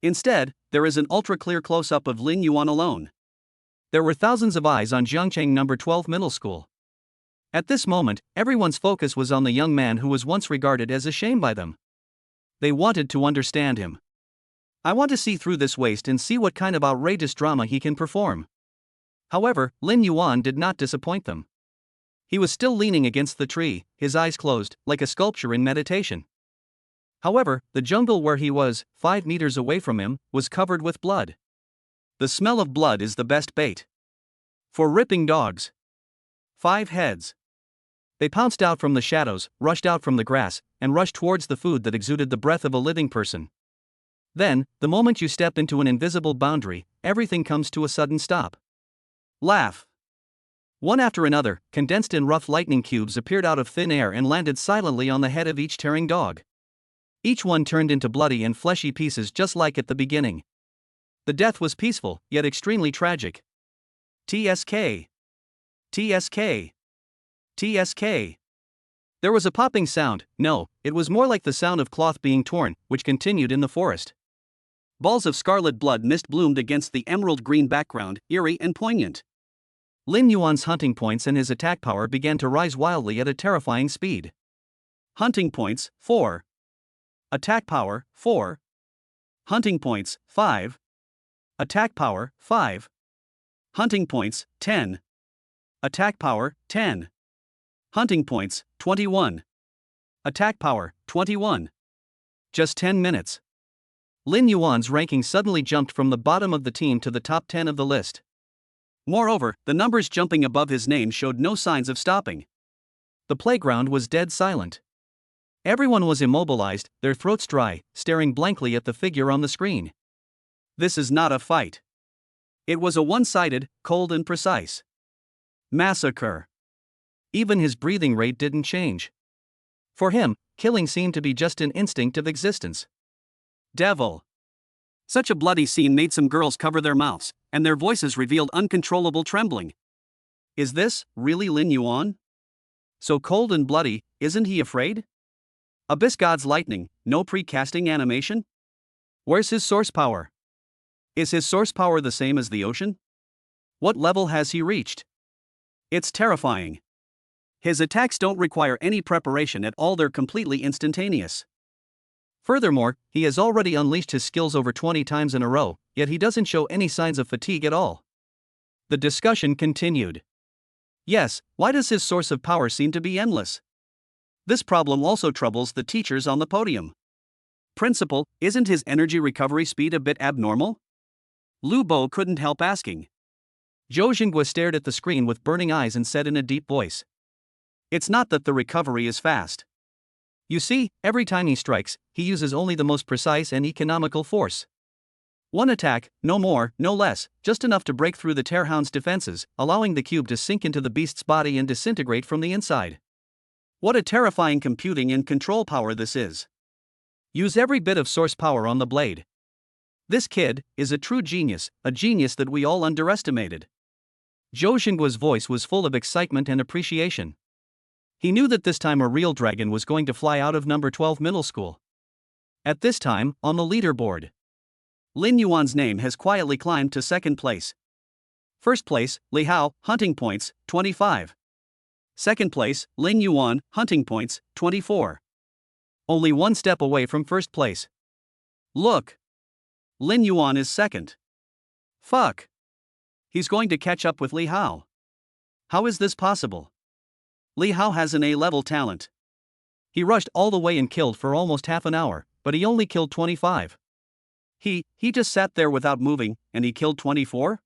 Speaker 1: Instead, there is an ultra-clear close-up of Lin Yuan alone. There were thousands of eyes on Jiangcheng number 12 middle school. At this moment, everyone's focus was on the young man who was once regarded as a shame by them. They wanted to understand him. I want to see through this waste and see what kind of outrageous drama he can perform. However, Lin Yuan did not disappoint them. He was still leaning against the tree, his eyes closed, like a sculpture in meditation. However, the jungle where he was, 5 meters away from him, was covered with blood. The smell of blood is the best bait for ripping dogs. 5 heads. They pounced out from the shadows, rushed out from the grass, and rushed towards the food that exuded the breath of a living person. Then, the moment you step into an invisible boundary, everything comes to a sudden stop. Laugh. One after another, condensed in rough lightning cubes appeared out of thin air and landed silently on the head of each tearing dog. Each one turned into bloody and fleshy pieces just like at the beginning. The death was peaceful, yet extremely tragic. TSK. TSK. TSK. There was a popping sound. No, it was more like the sound of cloth being torn, which continued in the forest. Balls of scarlet blood mist bloomed against the emerald green background, eerie and poignant. Lin Yuan's hunting points and his attack power began to rise wildly at a terrifying speed. Hunting points, 4. Attack power, 4. Hunting points, 5. Attack power, 5. Hunting points, 10. Attack power, 10. Hunting points, 21. Attack power, 21. Just 10 minutes. Lin Yuan's ranking suddenly jumped from the bottom of the team to the top 10 of the list. Moreover, the numbers jumping above his name showed no signs of stopping. The playground was dead silent. Everyone was immobilized, their throats dry, staring blankly at the figure on the screen. This is not a fight. It was a one-sided, cold and precise massacre. Even his breathing rate didn't change. For him, killing seemed to be just an instinct of existence. Devil. Such a bloody scene made some girls cover their mouths, and their voices revealed uncontrollable trembling. Is this really Lin Yuan? So cold and bloody, isn't he afraid? Abyss God's lightning, no pre-casting animation? Where's his source power? Is his source power the same as the ocean? What level has he reached? It's terrifying. His attacks don't require any preparation at all, they're completely instantaneous. Furthermore, he has already unleashed his skills over 20 times in a row, yet he doesn't show any signs of fatigue at all. The discussion continued. Yes, why does his source of power seem to be endless? This problem also troubles the teachers on the podium. Principal, isn't his energy recovery speed a bit abnormal? Lu Bo couldn't help asking. Zhou Xingguo stared at the screen with burning eyes and said in a deep voice. It's not that the recovery is fast. You see, every time he strikes, he uses only the most precise and economical force. One attack, no more, no less, just enough to break through the Terhound's defenses, allowing the cube to sink into the beast's body and disintegrate from the inside. What a terrifying computing and control power this is. Use every bit of source power on the blade. This kid is a true genius, a genius that we all underestimated. Zhou Xingguo's voice was full of excitement and appreciation. He knew that this time a real dragon was going to fly out of number 12 middle school. At this time, on the leaderboard, Lin Yuan's name has quietly climbed to second place. First place, Li Hao, hunting points, 25. Second place, Lin Yuan, hunting points, 24. Only one step away from first place. Look! Lin Yuan is second. Fuck! He's going to catch up with Li Hao. How is this possible? Li Hao has an A-level talent. He rushed all the way and killed for almost half an hour, but he only killed 25. He just sat there without moving, and he killed 24?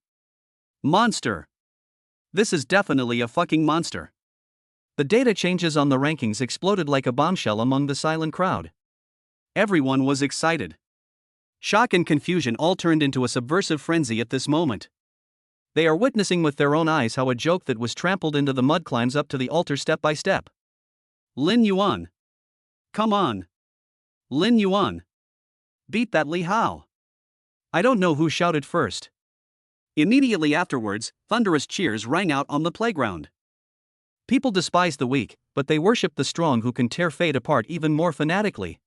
Speaker 1: Monster. This is definitely a fucking monster. The data changes on the rankings exploded like a bombshell among the silent crowd. Everyone was excited. Shock and confusion all turned into a subversive frenzy at this moment. They are witnessing with their own eyes how a joke that was trampled into the mud climbs up to the altar step by step. Lin Yuan. Come on. Lin Yuan. Beat that Li Hao. I don't know who shouted first. Immediately afterwards, thunderous cheers rang out on the playground. People despise the weak, but they worship the strong who can tear fate apart even more fanatically.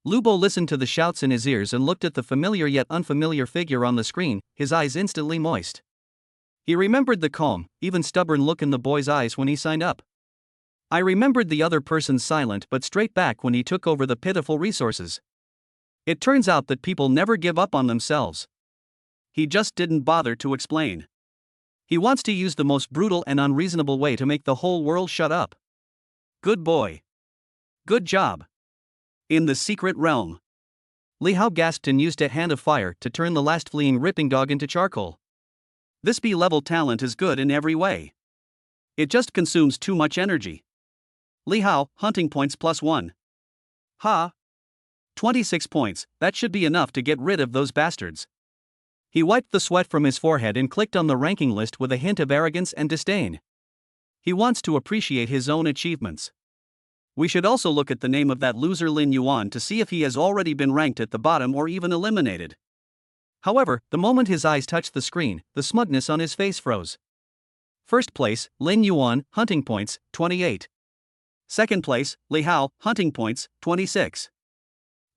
Speaker 1: Lubo listened to the shouts in his ears and looked at the familiar yet unfamiliar figure on the screen, his eyes instantly moist. He remembered the calm, even stubborn look in the boy's eyes when he signed up. I remembered the other person's silent but straight back when he took over the pitiful resources. It turns out that people never give up on themselves. He just didn't bother to explain. He wants to use the most brutal and unreasonable way to make the whole world shut up. Good boy. Good job. In the secret realm. Li Hao gasped and used a hand of fire to turn the last fleeing ripping dog into charcoal. This B-level talent is good in every way. It just consumes too much energy. Li Hao, hunting points +1. Ha! 26 points, that should be enough to get rid of those bastards. He wiped the sweat from his forehead and clicked on the ranking list with a hint of arrogance and disdain. He wants to appreciate his own achievements. We should also look at the name of that loser Lin Yuan to see if he has already been ranked at the bottom or even eliminated. However, the moment his eyes touched the screen, the smugness on his face froze. First place, Lin Yuan, hunting points, 28. Second place, Li Hao, hunting points, 26.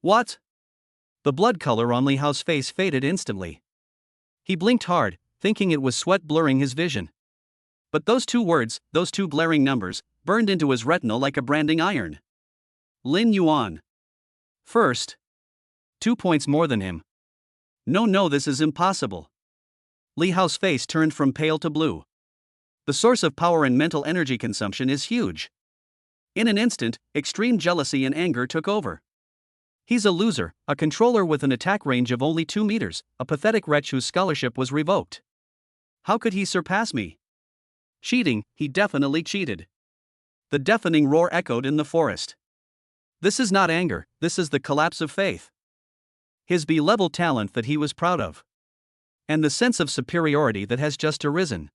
Speaker 1: What? The blood color on Li Hao's face faded instantly. He blinked hard, thinking it was sweat blurring his vision. But those two words, those two glaring numbers, burned into his retina like a branding iron. Lin Yuan. First. 2 points more than him. No, this is impossible. Li Hao's face turned from pale to blue. The source of power and mental energy consumption is huge. In an instant, extreme jealousy and anger took over. He's a loser, a controller with an attack range of only 2 meters, a pathetic wretch whose scholarship was revoked. How could he surpass me? Cheating, he definitely cheated. The deafening roar echoed in the forest. This is not anger, this is the collapse of faith. His B-level talent that he was proud of. And the sense of superiority that has just arisen.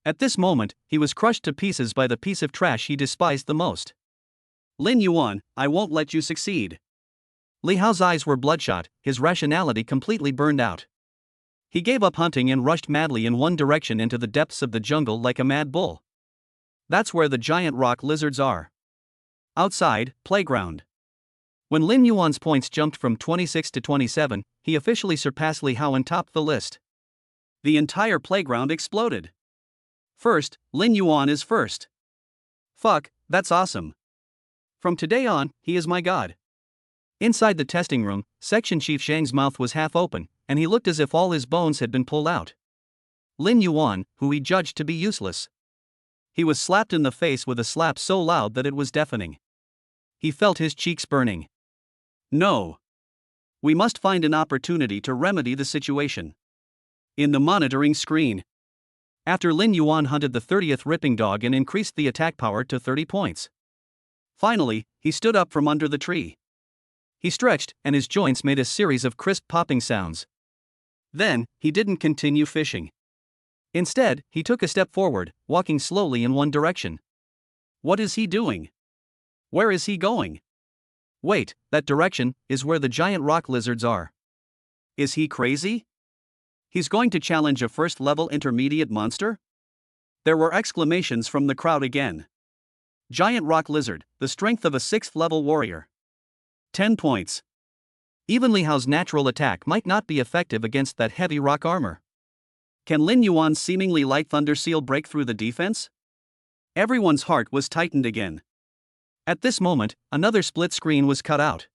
Speaker 1: At this moment, he was crushed to pieces by the piece of trash he despised the most. Lin Yuan, I won't let you succeed. Li Hao's eyes were bloodshot, his rationality completely burned out. He gave up hunting and rushed madly in one direction into the depths of the jungle like a mad bull. That's where the giant rock lizards are. Outside, playground. When Lin Yuan's points jumped from 26 to 27, he officially surpassed Li Hao and topped the list. The entire playground exploded. First, Lin Yuan is first. Fuck, that's awesome. From today on, he is my god. Inside the testing room, Section Chief Zhang's mouth was half open, and he looked as if all his bones had been pulled out. Lin Yuan, who he judged to be useless. He was slapped in the face with a slap so loud that it was deafening. He felt his cheeks burning. No. We must find an opportunity to remedy the situation. In the monitoring screen. After Lin Yuan hunted the 30th ripping dog and increased the attack power to 30 points. Finally, he stood up from under the tree. He stretched, and his joints made a series of crisp popping sounds. Then, he didn't continue fishing. Instead, he took a step forward, walking slowly in one direction. What is he doing? Where is he going? Wait, that direction is where the giant rock lizards are. Is he crazy? He's going to challenge a first-level intermediate monster? There were exclamations from the crowd again. Giant rock lizard, the strength of a 6th-level warrior. 10 points. Even Li Hao's natural attack might not be effective against that heavy rock armor. Can Lin Yuan's seemingly light thunder seal break through the defense? Everyone's heart was tightened again. At this moment, another split screen was cut out.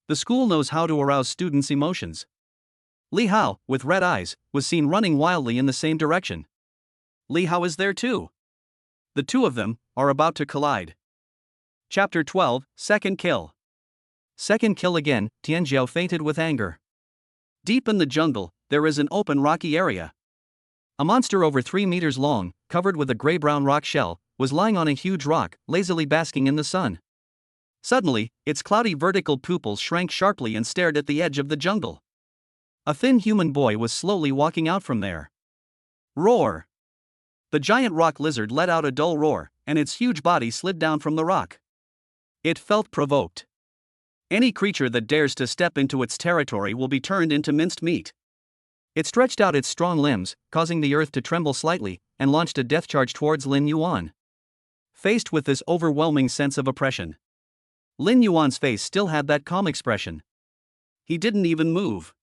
Speaker 1: The school knows how to arouse students' emotions. Li Hao, with red eyes, was seen running wildly in the same direction. Li Hao is there too. The two of them are about to collide. Chapter 12, Second Kill. Second kill again, Tianjiao fainted with anger. Deep in the jungle, there is an open rocky area. A monster over 3 meters long, covered with a gray-brown rock shell, was lying on a huge rock, lazily basking in the sun. Suddenly, its cloudy vertical pupils shrank sharply and stared at the edge of the jungle. A thin human boy was slowly walking out from there. Roar! The giant rock lizard let out a dull roar, and its huge body slid down from the rock. It felt provoked. Any creature that dares to step into its territory will be turned into minced meat. It stretched out its strong limbs, causing the earth to tremble slightly, and launched a death charge towards Lin Yuan. Faced with this overwhelming sense of oppression, Lin Yuan's face still had that calm expression. He didn't even move.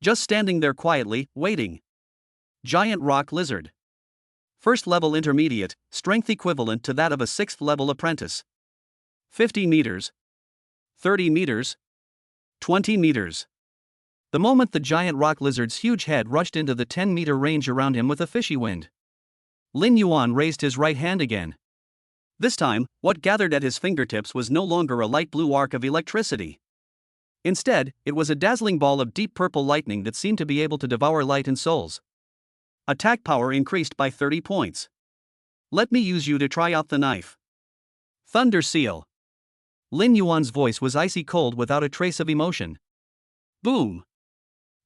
Speaker 1: Just standing there quietly, waiting. Giant rock lizard. First level intermediate, strength equivalent to that of a 6th level apprentice. 50 meters. 30 meters. 20 meters. The moment the giant rock lizard's huge head rushed into the 10-meter range around him with a fishy wind, Lin Yuan raised his right hand again. This time, what gathered at his fingertips was no longer a light blue arc of electricity. Instead, it was a dazzling ball of deep purple lightning that seemed to be able to devour light and souls. Attack power increased by 30 points. Let me use you to try out the knife. Thunder Seal. Lin Yuan's voice was icy cold without a trace of emotion. Boom!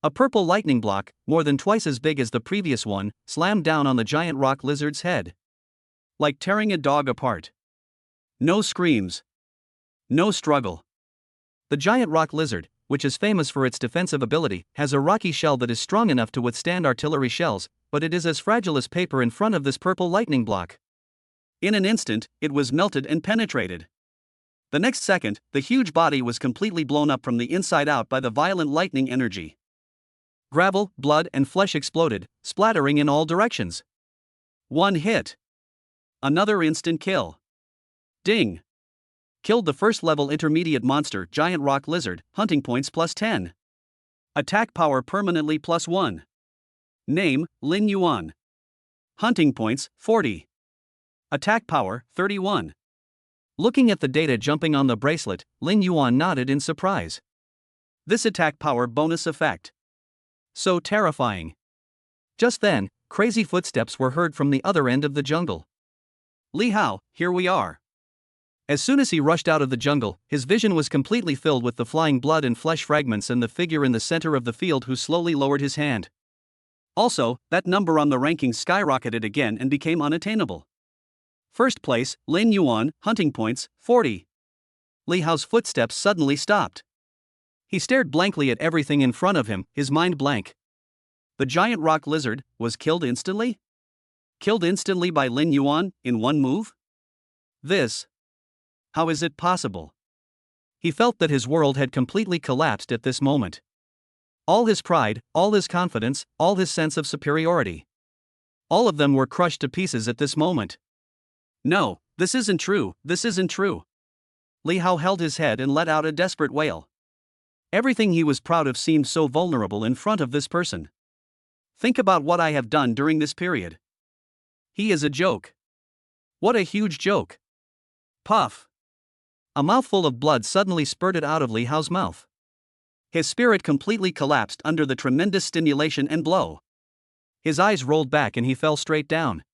Speaker 1: A purple lightning block, more than twice as big as the previous one, slammed down on the giant rock lizard's head. Like tearing a dog apart. No screams. No struggle. The giant rock lizard, which is famous for its defensive ability, has a rocky shell that is strong enough to withstand artillery shells, but it is as fragile as paper in front of this purple lightning block. In an instant, it was melted and penetrated. The next second, the huge body was completely blown up from the inside out by the violent lightning energy. Gravel, blood, and flesh exploded, splattering in all directions. One hit. Another instant kill. Ding. Killed the first level intermediate monster, giant rock lizard, hunting points plus 10. Attack power permanently plus 1. Name, Lin Yuan. Hunting points, 40. Attack power, 31. Looking at the data jumping on the bracelet, Lin Yuan nodded in surprise. This attack power bonus effect. So terrifying. Just then, crazy footsteps were heard from the other end of the jungle. Li Hao, here we are. As soon as he rushed out of the jungle, his vision was completely filled with the flying blood and flesh fragments and the figure in the center of the field who slowly lowered his hand. Also, that number on the rankings skyrocketed again and became unattainable. First place, Lin Yuan, hunting points, 40. Li Hao's footsteps suddenly stopped. He stared blankly at everything in front of him, his mind blank. The giant rock lizard was killed instantly? Killed instantly by Lin Yuan, in one move? This. How is it possible? He felt that his world had completely collapsed at this moment. All his pride, all his confidence, all his sense of superiority. All of them were crushed to pieces at this moment. No, this isn't true, this isn't true. Li Hao held his head and let out a desperate wail. Everything he was proud of seemed so vulnerable in front of this person. Think about what I have done during this period. He is a joke. What a huge joke. Puff. A mouthful of blood suddenly spurted out of Li Hao's mouth. His spirit completely collapsed under the tremendous stimulation and blow. His eyes rolled back and he fell straight down.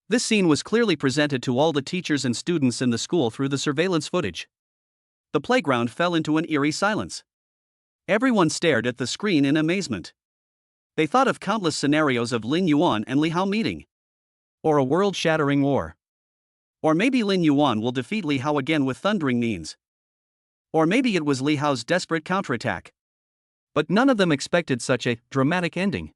Speaker 1: This scene was clearly presented to all the teachers and students in the school through the surveillance footage. The playground fell into an eerie silence. Everyone stared at the screen in amazement. They thought of countless scenarios of Lin Yuan and Li Hao meeting. Or a world-shattering war. Or maybe Lin Yuan will defeat Li Hao again with thundering means. Or maybe it was Li Hao's desperate counterattack. But none of them expected such a dramatic ending.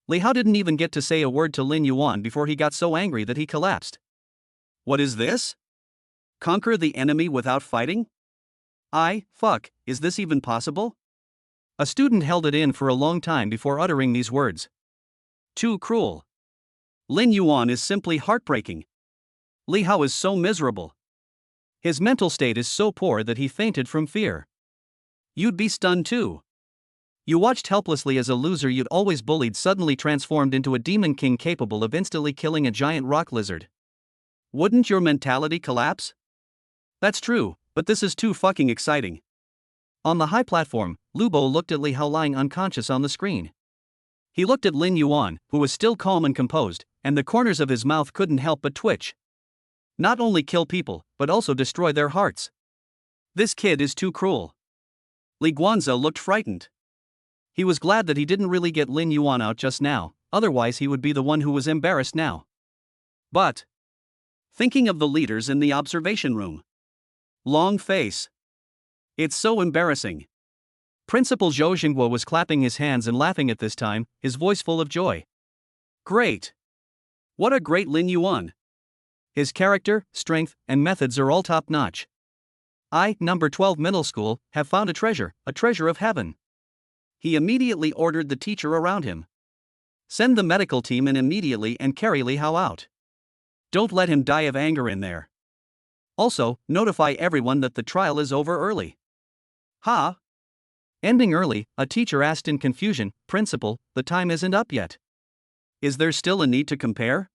Speaker 1: Li Hao didn't even get to say a word to Lin Yuan before he got so angry that he collapsed. What is this? Conquer the enemy without fighting? Fuck, is this even possible? A student held it in for a long time before uttering these words. Too cruel. Lin Yuan is simply heartbreaking. Li Hao is so miserable. His mental state is so poor that he fainted from fear. You'd be stunned too. You watched helplessly as a loser you'd always bullied suddenly transformed into a demon king capable of instantly killing a giant rock lizard. Wouldn't your mentality collapse? That's true, but this is too fucking exciting. On the high platform, Lubo looked at Li Hao lying unconscious on the screen. He looked at Lin Yuan, who was still calm and composed, and the corners of his mouth couldn't help but twitch. Not only kill people, but also destroy their hearts. This kid is too cruel. Li Guanze looked frightened. He was glad that he didn't really get Lin Yuan out just now, otherwise he would be the one who was embarrassed now. But thinking of the leaders in the observation room. Long face. It's so embarrassing. Principal Zhou Xingguo was clapping his hands and laughing at this time, his voice full of joy. Great! What a great Lin Yuan! His character, strength, and methods are all top-notch. I, number 12 middle school, have found a treasure of heaven. He immediately ordered the teacher around him. Send the medical team in immediately and carry Li Hao out. Don't let him die of anger in there. Also, notify everyone that the trial is over early. Ha! Ending early, a teacher asked in confusion, Principal, the time isn't up yet. Is there still a need to compare?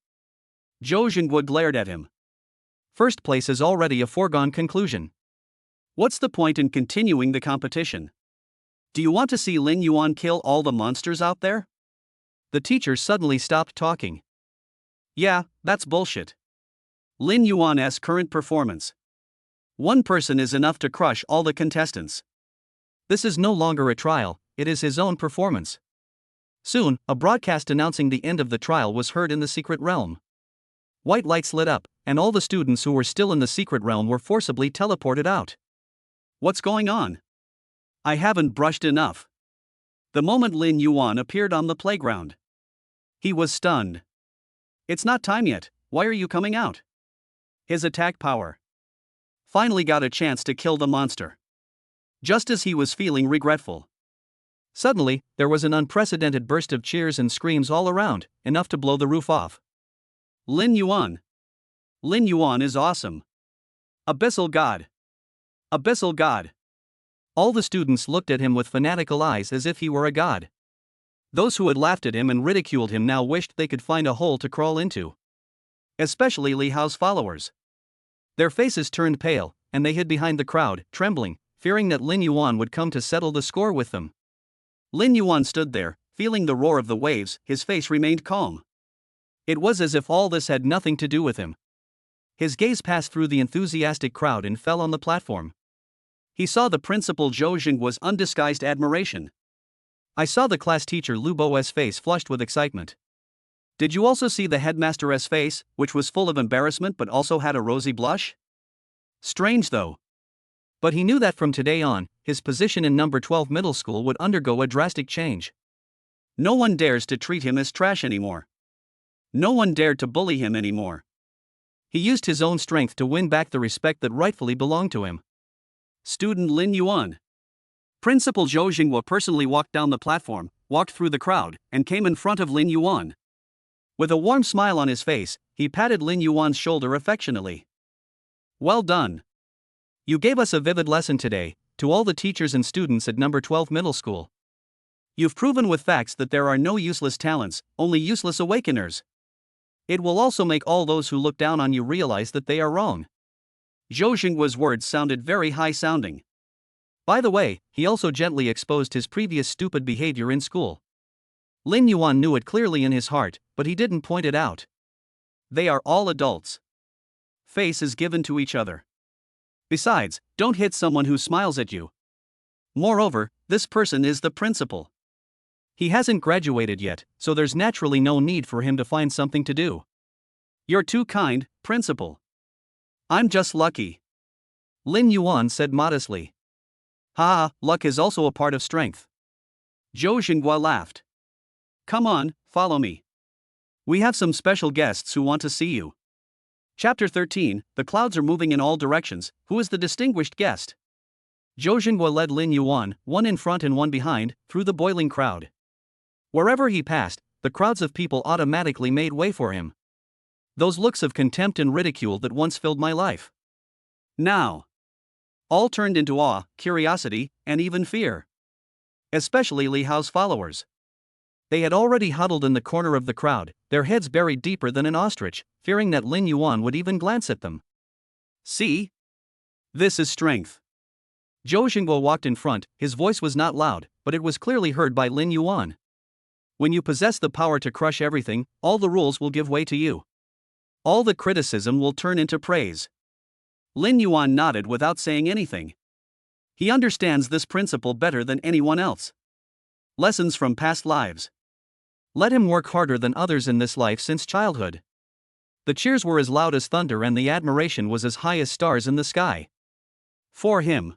Speaker 1: Zhou Xingguo glared at him. First place is already a foregone conclusion. What's the point in continuing the competition? Do you want to see Lin Yuan kill all the monsters out there? The teacher suddenly stopped talking. Yeah, that's bullshit. Lin Yuan's current performance. One person is enough to crush all the contestants. This is no longer a trial, it is his own performance. Soon, a broadcast announcing the end of the trial was heard in the secret realm. White lights lit up, and all the students who were still in the secret realm were forcibly teleported out. What's going on? I haven't brushed enough. The moment Lin Yuan appeared on the playground, he was stunned. It's not time yet, why are you coming out? His attack power. Finally got a chance to kill the monster. Just as he was feeling regretful. Suddenly, there was an unprecedented burst of cheers and screams all around, enough to blow the roof off. Lin Yuan. Lin Yuan is awesome. Abyssal God. Abyssal God. All the students looked at him with fanatical eyes as if he were a god. Those who had laughed at him and ridiculed him now wished they could find a hole to crawl into. Especially Li Hao's followers. Their faces turned pale, and they hid behind the crowd, trembling, fearing that Lin Yuan would come to settle the score with them. Lin Yuan stood there, feeling the roar of the waves, his face remained calm. It was as if all this had nothing to do with him. His gaze passed through the enthusiastic crowd and fell on the platform. He saw the principal Zhou Xingguo's undisguised admiration. I saw the class teacher Lu Bo's face flushed with excitement. Did you also see the headmaster's face, which was full of embarrassment but also had a rosy blush? Strange though. But he knew that from today on, his position in number 12 middle school would undergo a drastic change. No one dares to treat him as trash anymore. No one dared to bully him anymore. He used his own strength to win back the respect that rightfully belonged to him. Student Lin Yuan. Principal Zhou Xingguo personally walked down the platform, walked through the crowd, and came in front of Lin Yuan. With a warm smile on his face, he patted Lin Yuan's shoulder affectionately. Well done. You gave us a vivid lesson today, to all the teachers and students at number 12 middle school. You've proven with facts that there are no useless talents, only useless awakeners. It will also make all those who look down on you realize that they are wrong. Zhou Xingguo's words sounded very high-sounding. By the way, he also gently exposed his previous stupid behavior in school. Lin Yuan knew it clearly in his heart, but he didn't point it out. They are all adults. Face is given to each other. Besides, don't hit someone who smiles at you. Moreover, this person is the principal. He hasn't graduated yet, so there's naturally no need for him to find something to do. You're too kind, principal. I'm just lucky. Lin Yuan said modestly. Ha, luck is also a part of strength. Zhou Xingguo laughed. Come on, follow me. We have some special guests who want to see you. Chapter 13, the clouds are moving in all directions, who is the distinguished guest? Zhou Xingguo led Lin Yuan, one in front and one behind, through the boiling crowd. Wherever he passed, the crowds of people automatically made way for him. Those looks of contempt and ridicule that once filled my life. Now, all turned into awe, curiosity, and even fear. Especially Li Hao's followers. They had already huddled in the corner of the crowd, their heads buried deeper than an ostrich, fearing that Lin Yuan would even glance at them. See? This is strength. Zhou Xingguo walked in front, his voice was not loud, but it was clearly heard by Lin Yuan. When you possess the power to crush everything, all the rules will give way to you. All the criticism will turn into praise. Lin Yuan nodded without saying anything. He understands this principle better than anyone else. Lessons from past lives. Let him work harder than others in this life since childhood. The cheers were as loud as thunder and the admiration was as high as stars in the sky. For him,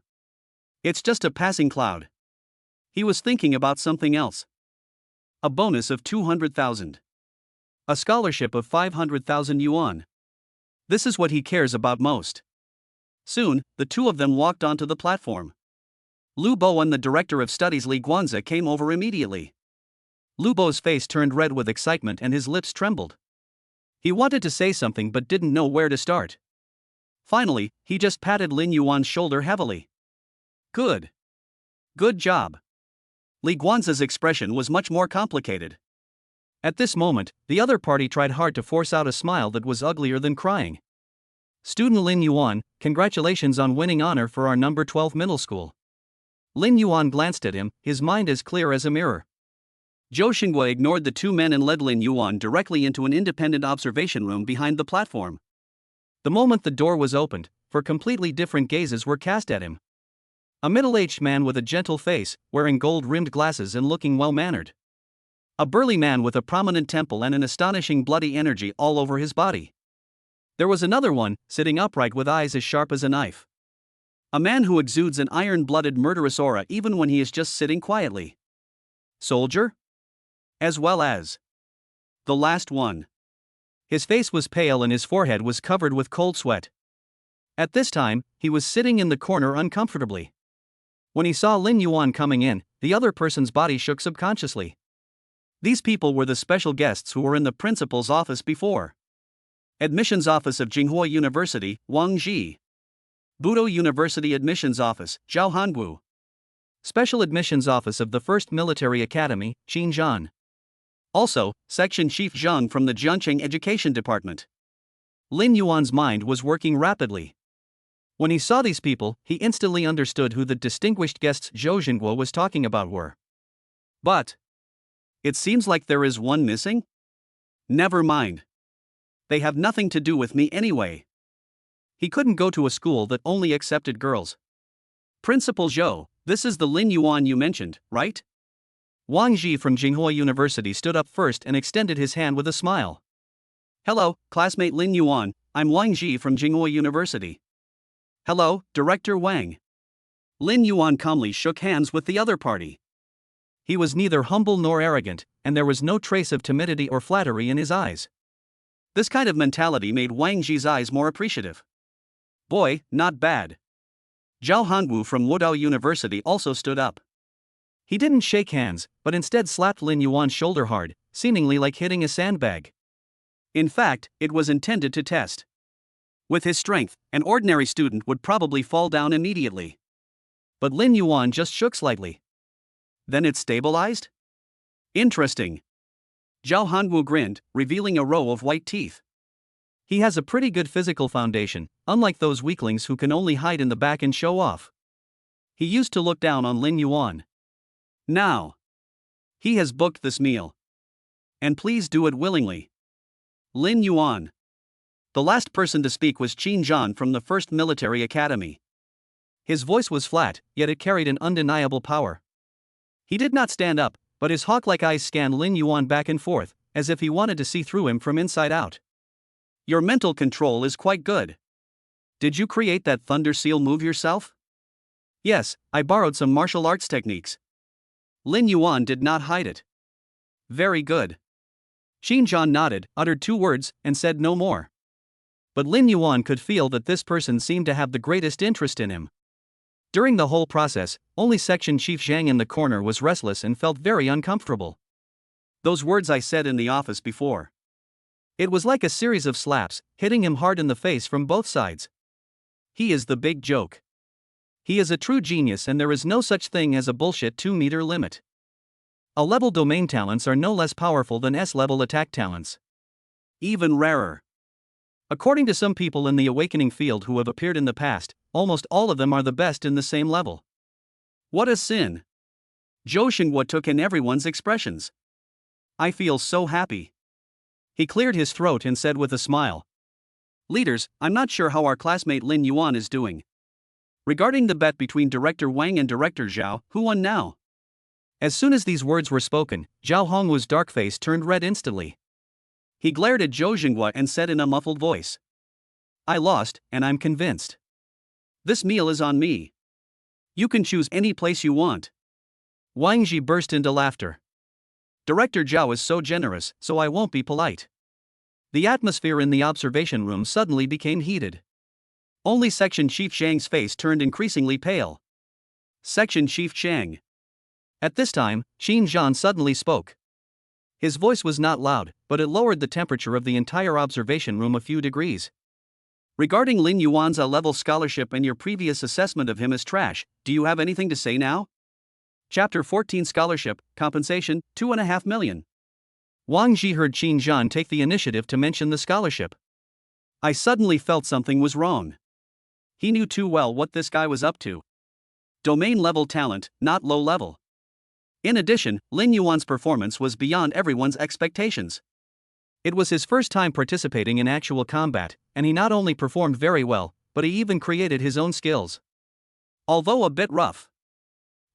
Speaker 1: it's just a passing cloud. He was thinking about something else. A bonus of 200,000. A scholarship of 500,000 yuan. This is what he cares about most. Soon, the two of them walked onto the platform. Lu Bo and the director of studies Li Guanzi came over immediately. Lu Bo's face turned red with excitement and his lips trembled. He wanted to say something but didn't know where to start. Finally, he just patted Lin Yuan's shoulder heavily. Good. Good job. Li Guanzi's expression was much more complicated. At this moment, the other party tried hard to force out a smile that was uglier than crying. Student Lin Yuan, congratulations on winning honor for our number 12 middle school. Lin Yuan glanced at him, his mind as clear as a mirror. Zhou Xingguo ignored the two men and led Lin Yuan directly into an independent observation room behind the platform. The moment the door was opened, four completely different gazes were cast at him. A middle-aged man with a gentle face, wearing gold-rimmed glasses and looking well-mannered. A burly man with a prominent temple and an astonishing bloody energy all over his body. There was another one, sitting upright with eyes as sharp as a knife. A man who exudes an iron-blooded murderous aura even when he is just sitting quietly. Soldier? As well as the last one. His face was pale and his forehead was covered with cold sweat. At this time, he was sitting in the corner uncomfortably. When he saw Lin Yuan coming in, the other person's body shook subconsciously. These people were the special guests who were in the principal's office before. Admissions Office of Jinghua University, Wang Ji. Budo University Admissions Office, Zhao Hangu. Special Admissions Office of the 1st Military Academy, Qin Zhan. Also, Section Chief Zhang from the Jianqing Education Department. Lin Yuan's mind was working rapidly. When he saw these people, he instantly understood who the distinguished guests Zhou Xingguo was talking about were. But it seems like there is one missing? Never mind. They have nothing to do with me anyway. He couldn't go to a school that only accepted girls. Principal Zhou, this is the Lin Yuan you mentioned, right? Wang Ji from Jinghua University stood up first and extended his hand with a smile. Hello, classmate Lin Yuan, I'm Wang Ji from Jinghua University. Hello, Director Wang. Lin Yuan calmly shook hands with the other party. He was neither humble nor arrogant, and there was no trace of timidity or flattery in his eyes. This kind of mentality made Wang Ji's eyes more appreciative. Boy, not bad. Zhao Hangu from Wudao University also stood up. He didn't shake hands, but instead slapped Lin Yuan's shoulder hard, seemingly like hitting a sandbag. In fact, it was intended to test. With his strength, an ordinary student would probably fall down immediately. But Lin Yuan just shook slightly. Then it stabilized? Interesting. Zhao Hangu grinned, revealing a row of white teeth. He has a pretty good physical foundation, unlike those weaklings who can only hide in the back and show off. He used to look down on Lin Yuan. Now, he has booked this meal. And please do it willingly. Lin Yuan. The last person to speak was Qin Zhan from the 1st Military Academy. His voice was flat, yet it carried an undeniable power. He did not stand up, but his hawk-like eyes scanned Lin Yuan back and forth, as if he wanted to see through him from inside out. Your mental control is quite good. Did you create that thunder seal move yourself? Yes, I borrowed some martial arts techniques. Lin Yuan did not hide it. Very good. Qin Zhan nodded, uttered 2 words, and said no more. But Lin Yuan could feel that this person seemed to have the greatest interest in him. During the whole process, only Section Chief Zhang in the corner was restless and felt very uncomfortable. Those words I said in the office before. It was like a series of slaps, hitting him hard in the face from both sides. He is the big joke. He is a true genius and there is no such thing as a bullshit 2-meter limit. A-level domain talents are no less powerful than S-level attack talents. Even rarer. According to some people in the awakening field who have appeared in the past, almost all of them are the best in the same level. What a sin. Zhou Xinghua took in everyone's expressions. I feel so happy. He cleared his throat and said with a smile. Leaders, I'm not sure how our classmate Lin Yuan is doing. Regarding the bet between Director Wang and Director Zhao, who won now? As soon as these words were spoken, Zhao Hongwu's dark face turned red instantly. He glared at Zhou Xinghua and said in a muffled voice. I lost, and I'm convinced. This meal is on me. You can choose any place you want. Wang Ji burst into laughter. Director Zhao is so generous, so I won't be polite. The atmosphere in the observation room suddenly became heated. Only Section Chief Zhang's face turned increasingly pale. Section Chief Zhang. At this time, Qin Zhan suddenly spoke. His voice was not loud, but it lowered the temperature of the entire observation room a few degrees. Regarding Lin Yuan's A-level scholarship and your previous assessment of him as trash, do you have anything to say now? Chapter 14 Scholarship, Compensation, 2.5 million. Wang Ji heard Qin Zhan take the initiative to mention the scholarship. I suddenly felt something was wrong. He knew too well what this guy was up to. Domain-level talent, not low-level. In addition, Lin Yuan's performance was beyond everyone's expectations. It was his first time participating in actual combat, and he not only performed very well, but he even created his own skills. Although a bit rough.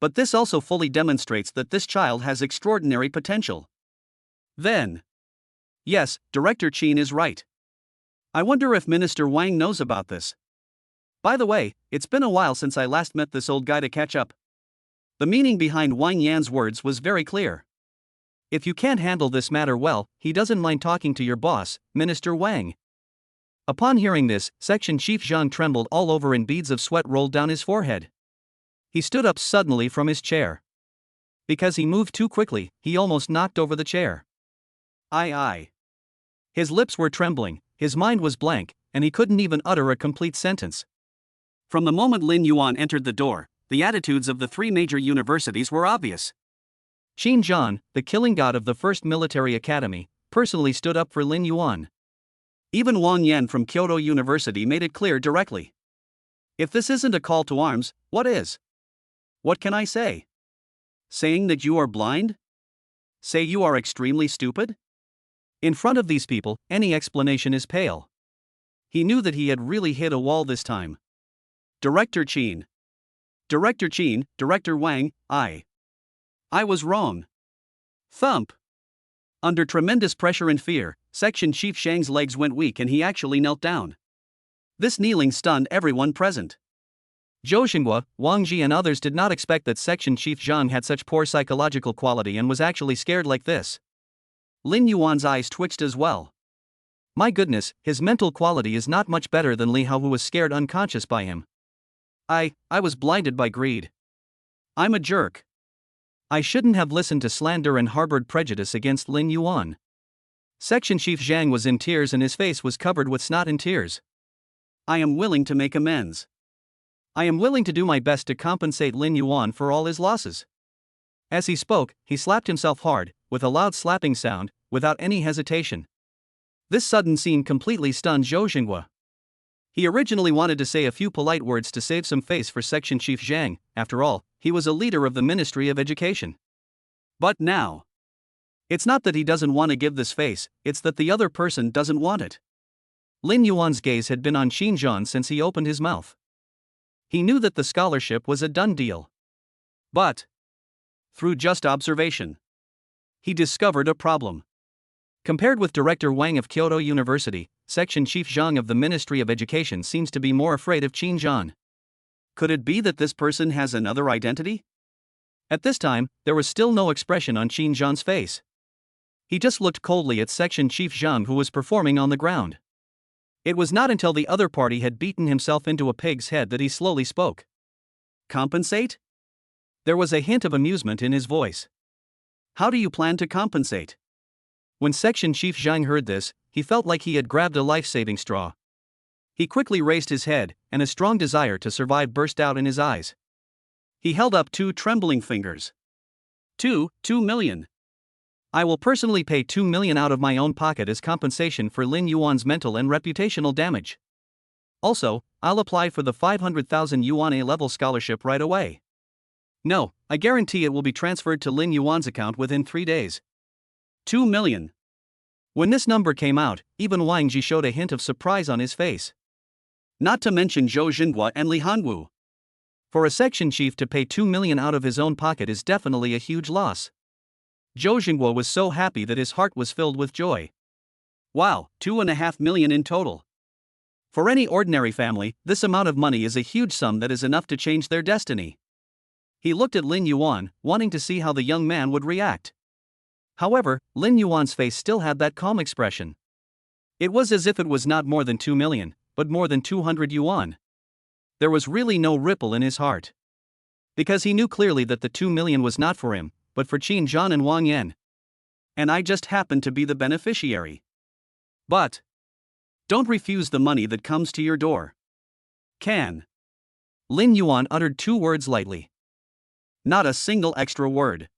Speaker 1: But this also fully demonstrates that this child has extraordinary potential. Then. Yes, Director Qin is right. I wonder if Minister Wang knows about this. By the way, it's been a while since I last met this old guy to catch up. The meaning behind Wang Yan's words was very clear. If you can't handle this matter well, he doesn't mind talking to your boss, Minister Wang. Upon hearing this, Section Chief Zhang trembled all over and beads of sweat rolled down his forehead. He stood up suddenly from his chair. Because he moved too quickly, he almost knocked over the chair. Aye. His lips were trembling, his mind was blank, and he couldn't even utter a complete sentence. From the moment Lin Yuan entered the door, the attitudes of the three major universities were obvious. Qin Zhan, the killing god of the First Military Academy, personally stood up for Lin Yuan. Even Wang Yan from Kyoto University made it clear directly. If this isn't a call to arms, what is? What can I say? Saying that you are blind? Say you are extremely stupid? In front of these people, any explanation is pale. He knew that he had really hit a wall this time. Director Qin, Director Wang, I was wrong. Thump. Under tremendous pressure and fear, Section Chief Zhang's legs went weak and he actually knelt down. This kneeling stunned everyone present. Zhou Xinghua, Wang Ji and others did not expect that Section Chief Zhang had such poor psychological quality and was actually scared like this. Lin Yuan's eyes twitched as well. My goodness, his mental quality is not much better than Li Hao, who was scared unconscious by him. I was blinded by greed. I'm a jerk. I shouldn't have listened to slander and harbored prejudice against Lin Yuan. Section Chief Zhang was in tears and his face was covered with snot and tears. I am willing to make amends. I am willing to do my best to compensate Lin Yuan for all his losses. As he spoke, he slapped himself hard, with a loud slapping sound, without any hesitation. This sudden scene completely stunned Zhou Xinghua. He originally wanted to say a few polite words to save some face for Section Chief Zhang. After all, he was a leader of the Ministry of Education. But now, it's not that he doesn't want to give this face, it's that the other person doesn't want it. Lin Yuan's gaze had been on Qin Zhan since he opened his mouth. He knew that the scholarship was a done deal. But, through just observation, he discovered a problem. Compared with Director Wang of Kyoto University, Section Chief Zhang of the Ministry of Education seems to be more afraid of Qin Zhan. Could it be that this person has another identity? At this time, there was still no expression on Qin Zhan's face. He just looked coldly at Section Chief Zhang, who was performing on the ground. It was not until the other party had beaten himself into a pig's head that he slowly spoke. Compensate? There was a hint of amusement in his voice. How do you plan to compensate? When Section Chief Zhang heard this, he felt like he had grabbed a life-saving straw. He quickly raised his head, and a strong desire to survive burst out in his eyes. He held up two trembling fingers. 2 million. I will personally pay 2 million out of my own pocket as compensation for Lin Yuan's mental and reputational damage. Also, I'll apply for the 500,000 yuan A-level scholarship right away. No, I guarantee it will be transferred to Lin Yuan's account within 3 days. 2 million. When this number came out, even Wang Ji showed a hint of surprise on his face. Not to mention Zhou Xinghua and Li Hanwu. For a section chief to pay 2 million out of his own pocket is definitely a huge loss. Zhou Xinghua was so happy that his heart was filled with joy. Wow, 2.5 million in total. For any ordinary family, this amount of money is a huge sum that is enough to change their destiny. He looked at Lin Yuan, wanting to see how the young man would react. However, Lin Yuan's face still had that calm expression. It was as if it was not more than 2 million, but more than 200 yuan. There was really no ripple in his heart. Because he knew clearly that the 2 million was not for him, but for Qin Zhan and Wang Yan. And I just happened to be the beneficiary. But don't refuse the money that comes to your door. Can. Lin Yuan uttered 2 words lightly. Not a single extra word.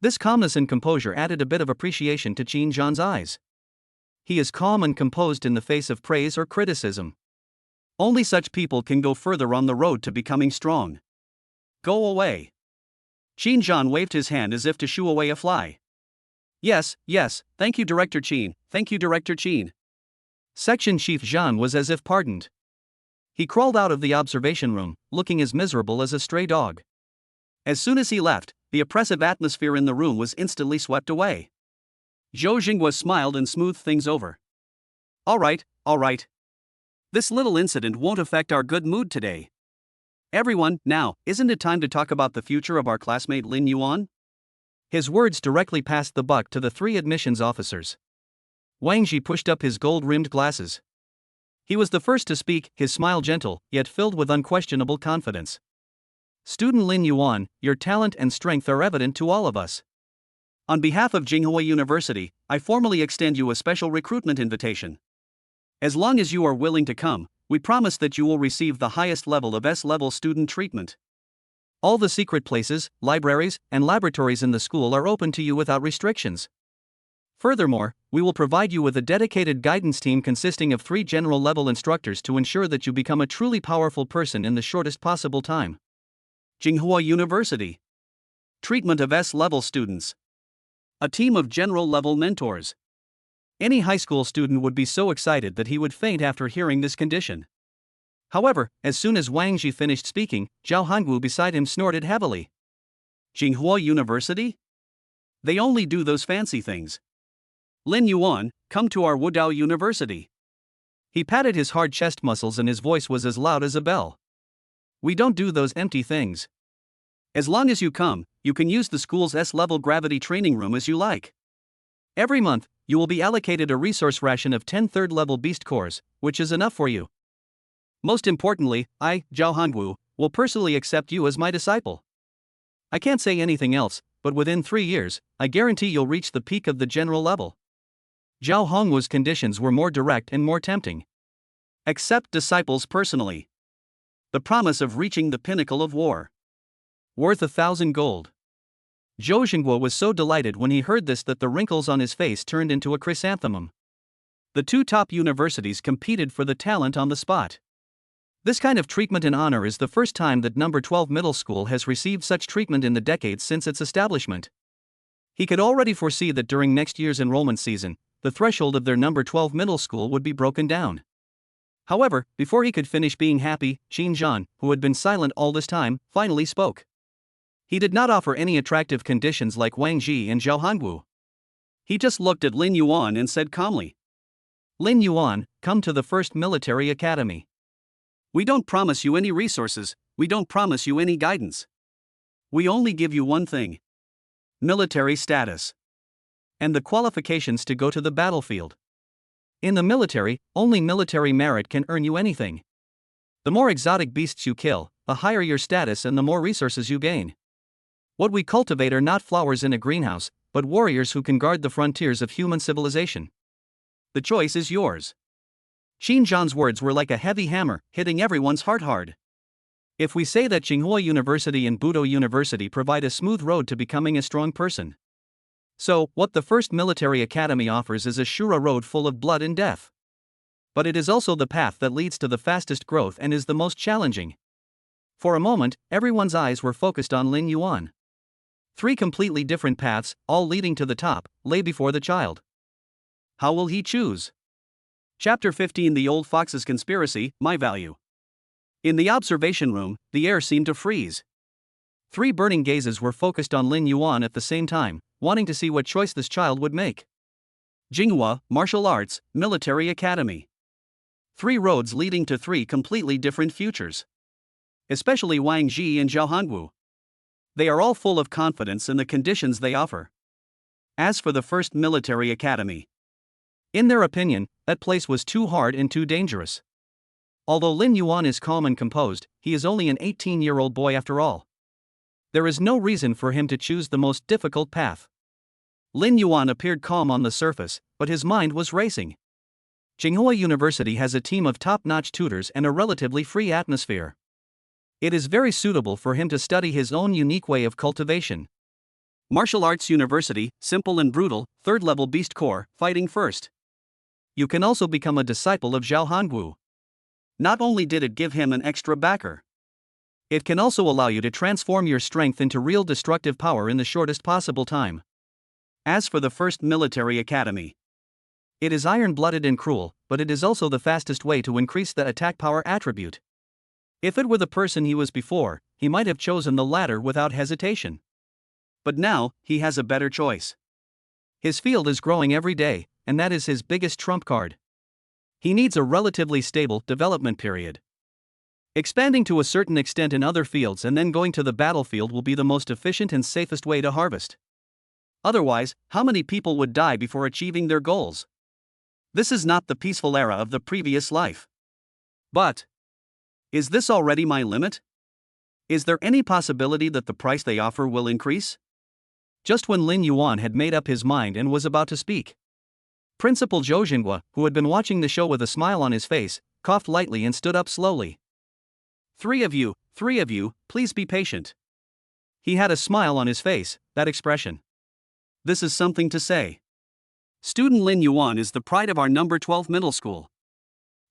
Speaker 1: This calmness and composure added a bit of appreciation to Qin Zhan's eyes. He is calm and composed in the face of praise or criticism. Only such people can go further on the road to becoming strong. Go away. Qin Zhan waved his hand as if to shoo away a fly. Yes, thank you Director Qin, thank you Director Qin. Section Chief Zhan was as if pardoned. He crawled out of the observation room, looking as miserable as a stray dog. As soon as he left, the oppressive atmosphere in the room was instantly swept away. Zhou Xinghua smiled and smoothed things over. All right. This little incident won't affect our good mood today. Everyone, now, isn't it time to talk about the future of our classmate Lin Yuan? His words directly passed the buck to the 3 admissions officers. Wang Ji pushed up his gold-rimmed glasses. He was the first to speak, his smile gentle, yet filled with unquestionable confidence. Student Lin Yuan, your talent and strength are evident to all of us. On behalf of Tsinghua University, I formally extend you a special recruitment invitation. As long as you are willing to come, we promise that you will receive the highest level of S-level student treatment. All the secret places, libraries, and laboratories in the school are open to you without restrictions. Furthermore, we will provide you with a dedicated guidance team consisting of 3 general-level instructors to ensure that you become a truly powerful person in the shortest possible time. Tsinghua University. Treatment of S-level students. A team of general-level mentors. Any high school student would be so excited that he would faint after hearing this condition. However, as soon as Wang Ji finished speaking, Zhao Hangu beside him snorted heavily. Tsinghua University? They only do those fancy things. Lin Yuan, come to our Wudao University. He patted his hard chest muscles and his voice was as loud as a bell. We don't do those empty things. As long as you come, you can use the school's S-level gravity training room as you like. Every month, you will be allocated a resource ration of 10 third-level beast cores, which is enough for you. Most importantly, I, Zhao Hangu, will personally accept you as my disciple. I can't say anything else, but within 3 years, I guarantee you'll reach the peak of the general level. Zhao Hongwu's conditions were more direct and more tempting. Accept disciples personally. The promise of reaching the pinnacle of war. Worth 1,000 gold. Zhou Xinghua was so delighted when he heard this that the wrinkles on his face turned into a chrysanthemum. The 2 top universities competed for the talent on the spot. This kind of treatment and honor is the first time that number 12 middle school has received such treatment in the decades since its establishment. He could already foresee that during next year's enrollment season, the threshold of their number 12 middle school would be broken down. However, before he could finish being happy, Qin Zhan, who had been silent all this time, finally spoke. He did not offer any attractive conditions like Wang Ji and Zhao Hangu. He just looked at Lin Yuan and said calmly, Lin Yuan, come to the first military academy. We don't promise you any resources, we don't promise you any guidance. We only give you one thing. Military status. And the qualifications to go to the battlefield. In the military, only military merit can earn you anything. The more exotic beasts you kill, the higher your status and the more resources you gain. What we cultivate are not flowers in a greenhouse, but warriors who can guard the frontiers of human civilization. The choice is yours. Qin Zhan's words were like a heavy hammer, hitting everyone's heart hard. If we say that Tsinghua University and Budo University provide a smooth road to becoming a strong person, so what the first military academy offers is a Shura road full of blood and death. But it is also the path that leads to the fastest growth and is the most challenging. For a moment, everyone's eyes were focused on Lin Yuan. 3 completely different paths, all leading to the top, lay before the child. How will he choose? Chapter 15: The Old Fox's Conspiracy, My Value. In the observation room, the air seemed to freeze. 3 burning gazes were focused on Lin Yuan at the same time, wanting to see what choice this child would make. Jinghua, Martial Arts, Military Academy. 3 roads leading to 3 completely different futures. Especially Wang Ji and Zhao Hongwu. They are all full of confidence in the conditions they offer. As for the first military academy, in their opinion, that place was too hard and too dangerous. Although Lin Yuan is calm and composed, he is only an 18-year-old boy after all. There is no reason for him to choose the most difficult path. Lin Yuan appeared calm on the surface, but his mind was racing. Jinghua University has a team of top-notch tutors and a relatively free atmosphere. It is very suitable for him to study his own unique way of cultivation. Martial Arts University, simple and brutal, 3rd level beast core, fighting first. You can also become a disciple of Zhao Hongwu. Not only did it give him an extra backer, it can also allow you to transform your strength into real destructive power in the shortest possible time. As for the first military academy, it is iron-blooded and cruel, but it is also the fastest way to increase the attack power attribute. If it were the person he was before, he might have chosen the latter without hesitation. But now, he has a better choice. His field is growing every day, and that is his biggest trump card. He needs a relatively stable development period. Expanding to a certain extent in other fields and then going to the battlefield will be the most efficient and safest way to harvest. Otherwise, how many people would die before achieving their goals? This is not the peaceful era of the previous life. But is this already my limit? Is there any possibility that the price they offer will increase? Just when Lin Yuan had made up his mind and was about to speak, Principal Zhou Jinghua, who had been watching the show with a smile on his face, coughed lightly and stood up slowly. 3 of you, please be patient. He had a smile on his face, that expression. This is something to say. Student Lin Yuan is the pride of our number 12 middle school.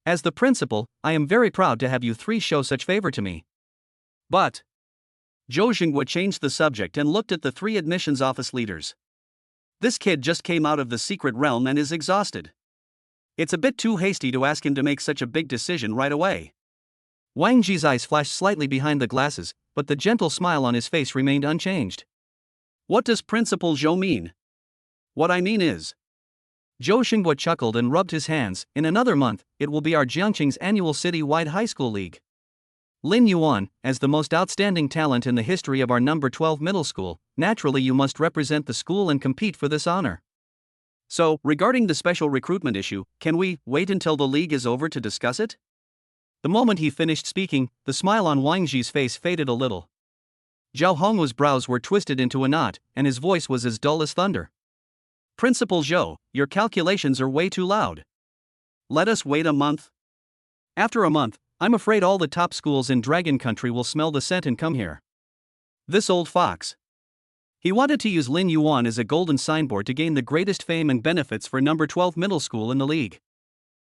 Speaker 1: As the principal, I am very proud to have you 3 show such favor to me. But Zhou Jinghua changed the subject and looked at the 3 admissions office leaders. This kid just came out of the secret realm and is exhausted. It's a bit too hasty to ask him to make such a big decision right away. Wang Ji's eyes flashed slightly behind the glasses, but the gentle smile on his face remained unchanged. What does Principal Zhou mean? What I mean is, Zhou Jinghua chuckled and rubbed his hands. In another month, it will be our Jiangqing's annual city-wide high school league. Lin Yuan, as the most outstanding talent in the history of our number 12 middle school, naturally you must represent the school and compete for this honor. So, regarding the special recruitment issue, can we wait until the league is over to discuss it? The moment he finished speaking, the smile on Wang Ji's face faded a little. Zhao Hongwu's brows were twisted into a knot, and his voice was as dull as thunder. Principal Zhou, your calculations are way too loud. Let us wait a month. After a month, I'm afraid all the top schools in Dragon Country will smell the scent and come here. This old fox. He wanted to use Lin Yuan as a golden signboard to gain the greatest fame and benefits for number 12 middle school in the league.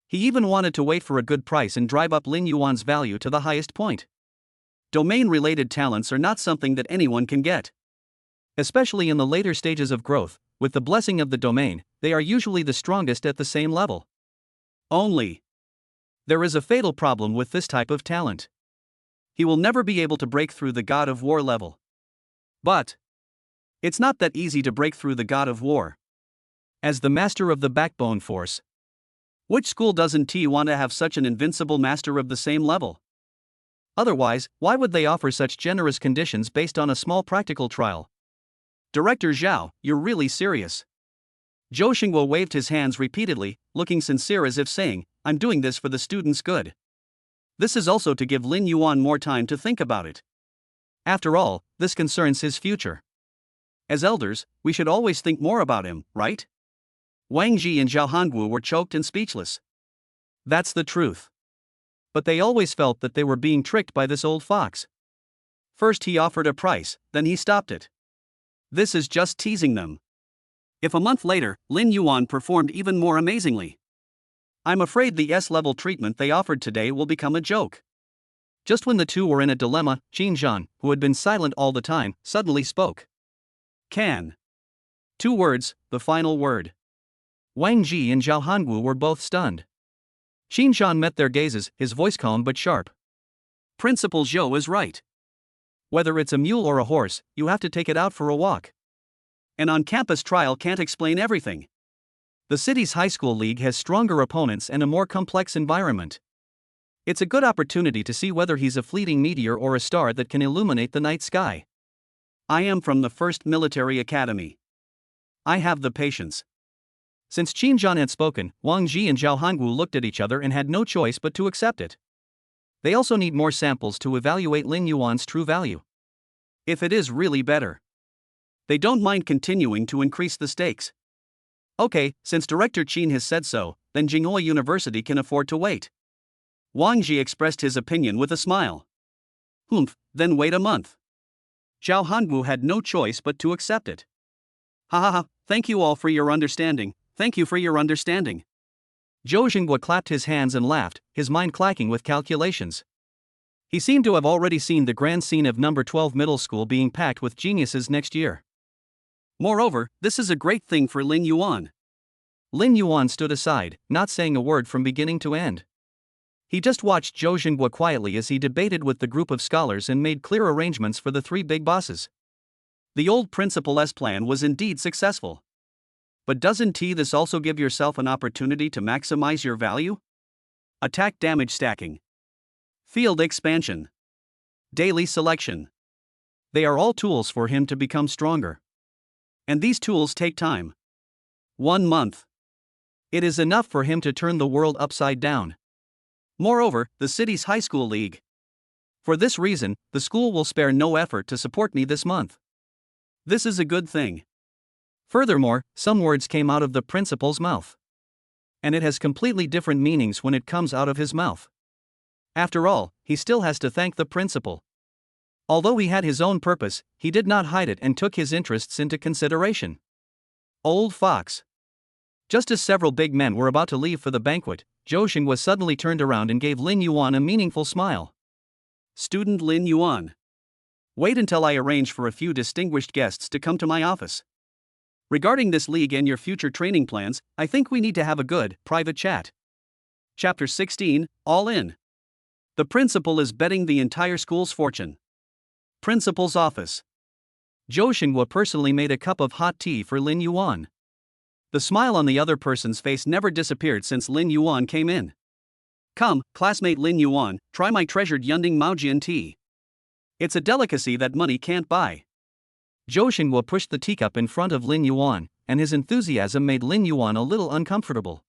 Speaker 1: He even wanted to wait for a good price and drive up Lin Yuan's value to the highest point. Domain-related talents are not something that anyone can get. Especially in the later stages of growth, with the blessing of the domain, they are usually the strongest at the same level. Only, there is a fatal problem with this type of talent. He will never be able to break through the God of War level. But it's not that easy to break through the God of War. As the master of the backbone force, which school doesn't want to have such an invincible master of the same level? Otherwise, why would they offer such generous conditions based on a small practical trial? Director Zhao, you're really serious. Zhou Jinghua waved his hands repeatedly, looking sincere as if saying, I'm doing this for the students' good. This is also to give Lin Yuan more time to think about it. After all, this concerns his future. As elders, we should always think more about him, right? Wang Ji and Zhao Hongwu were choked and speechless. That's the truth. But they always felt that they were being tricked by this old fox. First he offered a price, then he stopped it. This is just teasing them. If a month later, Lin Yuan performed even more amazingly, I'm afraid the S-level treatment they offered today will become a joke. Just when the two were in a dilemma, Qin Zhan, who had been silent all the time, suddenly spoke. Can. 2 words, the final word. Wang Ji and Zhao Hangu were both stunned. Qin Zhan met their gazes, his voice calm but sharp. Principal Zhou is right. Whether it's a mule or a horse, you have to take it out for a walk. An on-campus trial can't explain everything. The city's high school league has stronger opponents and a more complex environment. It's a good opportunity to see whether he's a fleeting meteor or a star that can illuminate the night sky. I am from the 1st Military Academy. I have the patience. Since Qin Zhan had spoken, Wang Ji and Zhao Hangu looked at each other and had no choice but to accept it. They also need more samples to evaluate Lin Yuan's true value. If it is really better, they don't mind continuing to increase the stakes. Okay, since Director Qin has said so, then Jinghui University can afford to wait. Wang Ji expressed his opinion with a smile. Humph, then wait a month. Zhao Hangu had no choice but to accept it. Ha ha ha, thank you all for your understanding, thank you for your understanding. Zhou Xinghua clapped his hands and laughed, his mind clacking with calculations. He seemed to have already seen the grand scene of number 12 middle school being packed with geniuses next year. Moreover, this is a great thing for Lin Yuan. Lin Yuan stood aside, not saying a word from beginning to end. He just watched Zhou Xinghua quietly as he debated with the group of scholars and made clear arrangements for the 3 big bosses. The old principal's plan was indeed successful. But doesn't this also give yourself an opportunity to maximize your value? Attack damage stacking. Field expansion. Daily selection. They are all tools for him to become stronger. And these tools take time. 1 month. It is enough for him to turn the world upside down. Moreover, the city's high school league. For this reason, the school will spare no effort to support me this month. This is a good thing. Furthermore, some words came out of the principal's mouth. And it has completely different meanings when it comes out of his mouth. After all, he still has to thank the principal. Although he had his own purpose, he did not hide it and took his interests into consideration. Old fox. Just as several big men were about to leave for the banquet, Zhou Xinghua suddenly turned around and gave Lin Yuan a meaningful smile. Student Lin Yuan. Wait until I arrange for a few distinguished guests to come to my office. Regarding this league and your future training plans, I think we need to have a good, private chat. Chapter 16, All In. The principal is betting the entire school's fortune. Principal's office. Zhou Xinghua personally made a cup of hot tea for Lin Yuan. The smile on the other person's face never disappeared since Lin Yuan came in. Come, classmate Lin Yuan, try my treasured Yunding Maojian tea. It's a delicacy that money can't buy. Zhou Xinghua pushed the teacup in front of Lin Yuan, and his enthusiasm made Lin Yuan a little uncomfortable.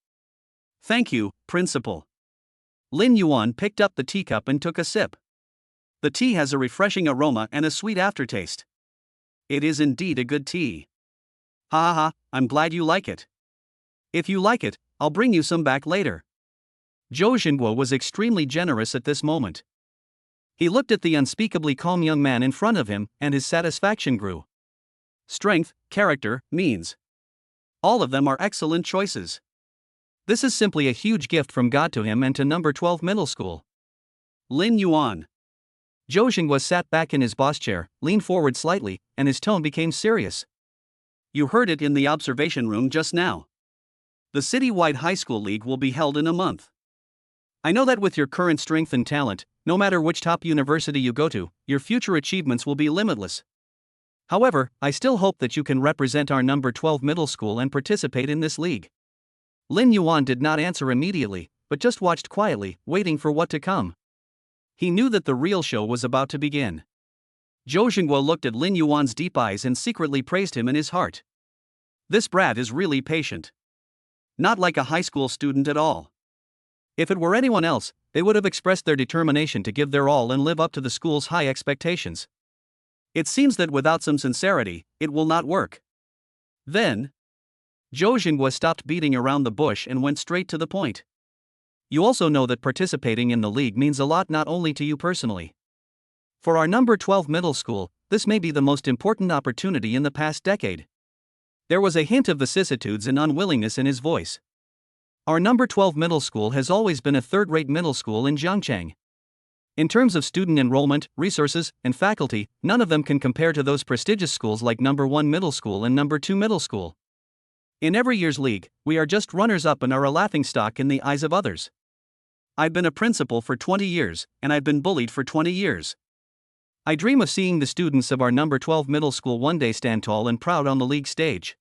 Speaker 1: Thank you, principal. Lin Yuan picked up the teacup and took a sip. The tea has a refreshing aroma and a sweet aftertaste. It is indeed a good tea. Ha ha ha, I'm glad you like it. If you like it, I'll bring you some back later. Zhou Xinghua was extremely generous at this moment. He looked at the unspeakably calm young man in front of him, and his satisfaction grew. Strength, character, means. All of them are excellent choices. This is simply a huge gift from God to him and to number 12 middle school. Lin Yuan. Zhou Xinghua sat back in his boss chair, leaned forward slightly, and his tone became serious. You heard it in the observation room just now. The city-wide high school league will be held in a month. I know that with your current strength and talent, no matter which top university you go to, your future achievements will be limitless. However, I still hope that you can represent our number 12 middle school and participate in this league. Lin Yuan did not answer immediately, but just watched quietly, waiting for what to come. He knew that the real show was about to begin. Zhou Xinghua looked at Lin Yuan's deep eyes and secretly praised him in his heart. This brat is really patient. Not like a high school student at all. If it were anyone else, they would have expressed their determination to give their all and live up to the school's high expectations. It seems that without some sincerity, it will not work. Then, Zhou Xinghua stopped beating around the bush and went straight to the point. You also know that participating in the league means a lot not only to you personally. For our number 12 middle school, this may be the most important opportunity in the past decade. There was a hint of vicissitudes and unwillingness in his voice. Our number 12 middle school has always been a third-rate middle school in Zhangcheng. In terms of student enrollment, resources, and faculty, none of them can compare to those prestigious schools like number 1 middle school and number 2 middle school. In every year's league, we are just runners-up and are a laughingstock in the eyes of others. I've been a principal for 20 years, and I've been bullied for 20 years. I dream of seeing the students of our number 12 middle school one day stand tall and proud on the league stage.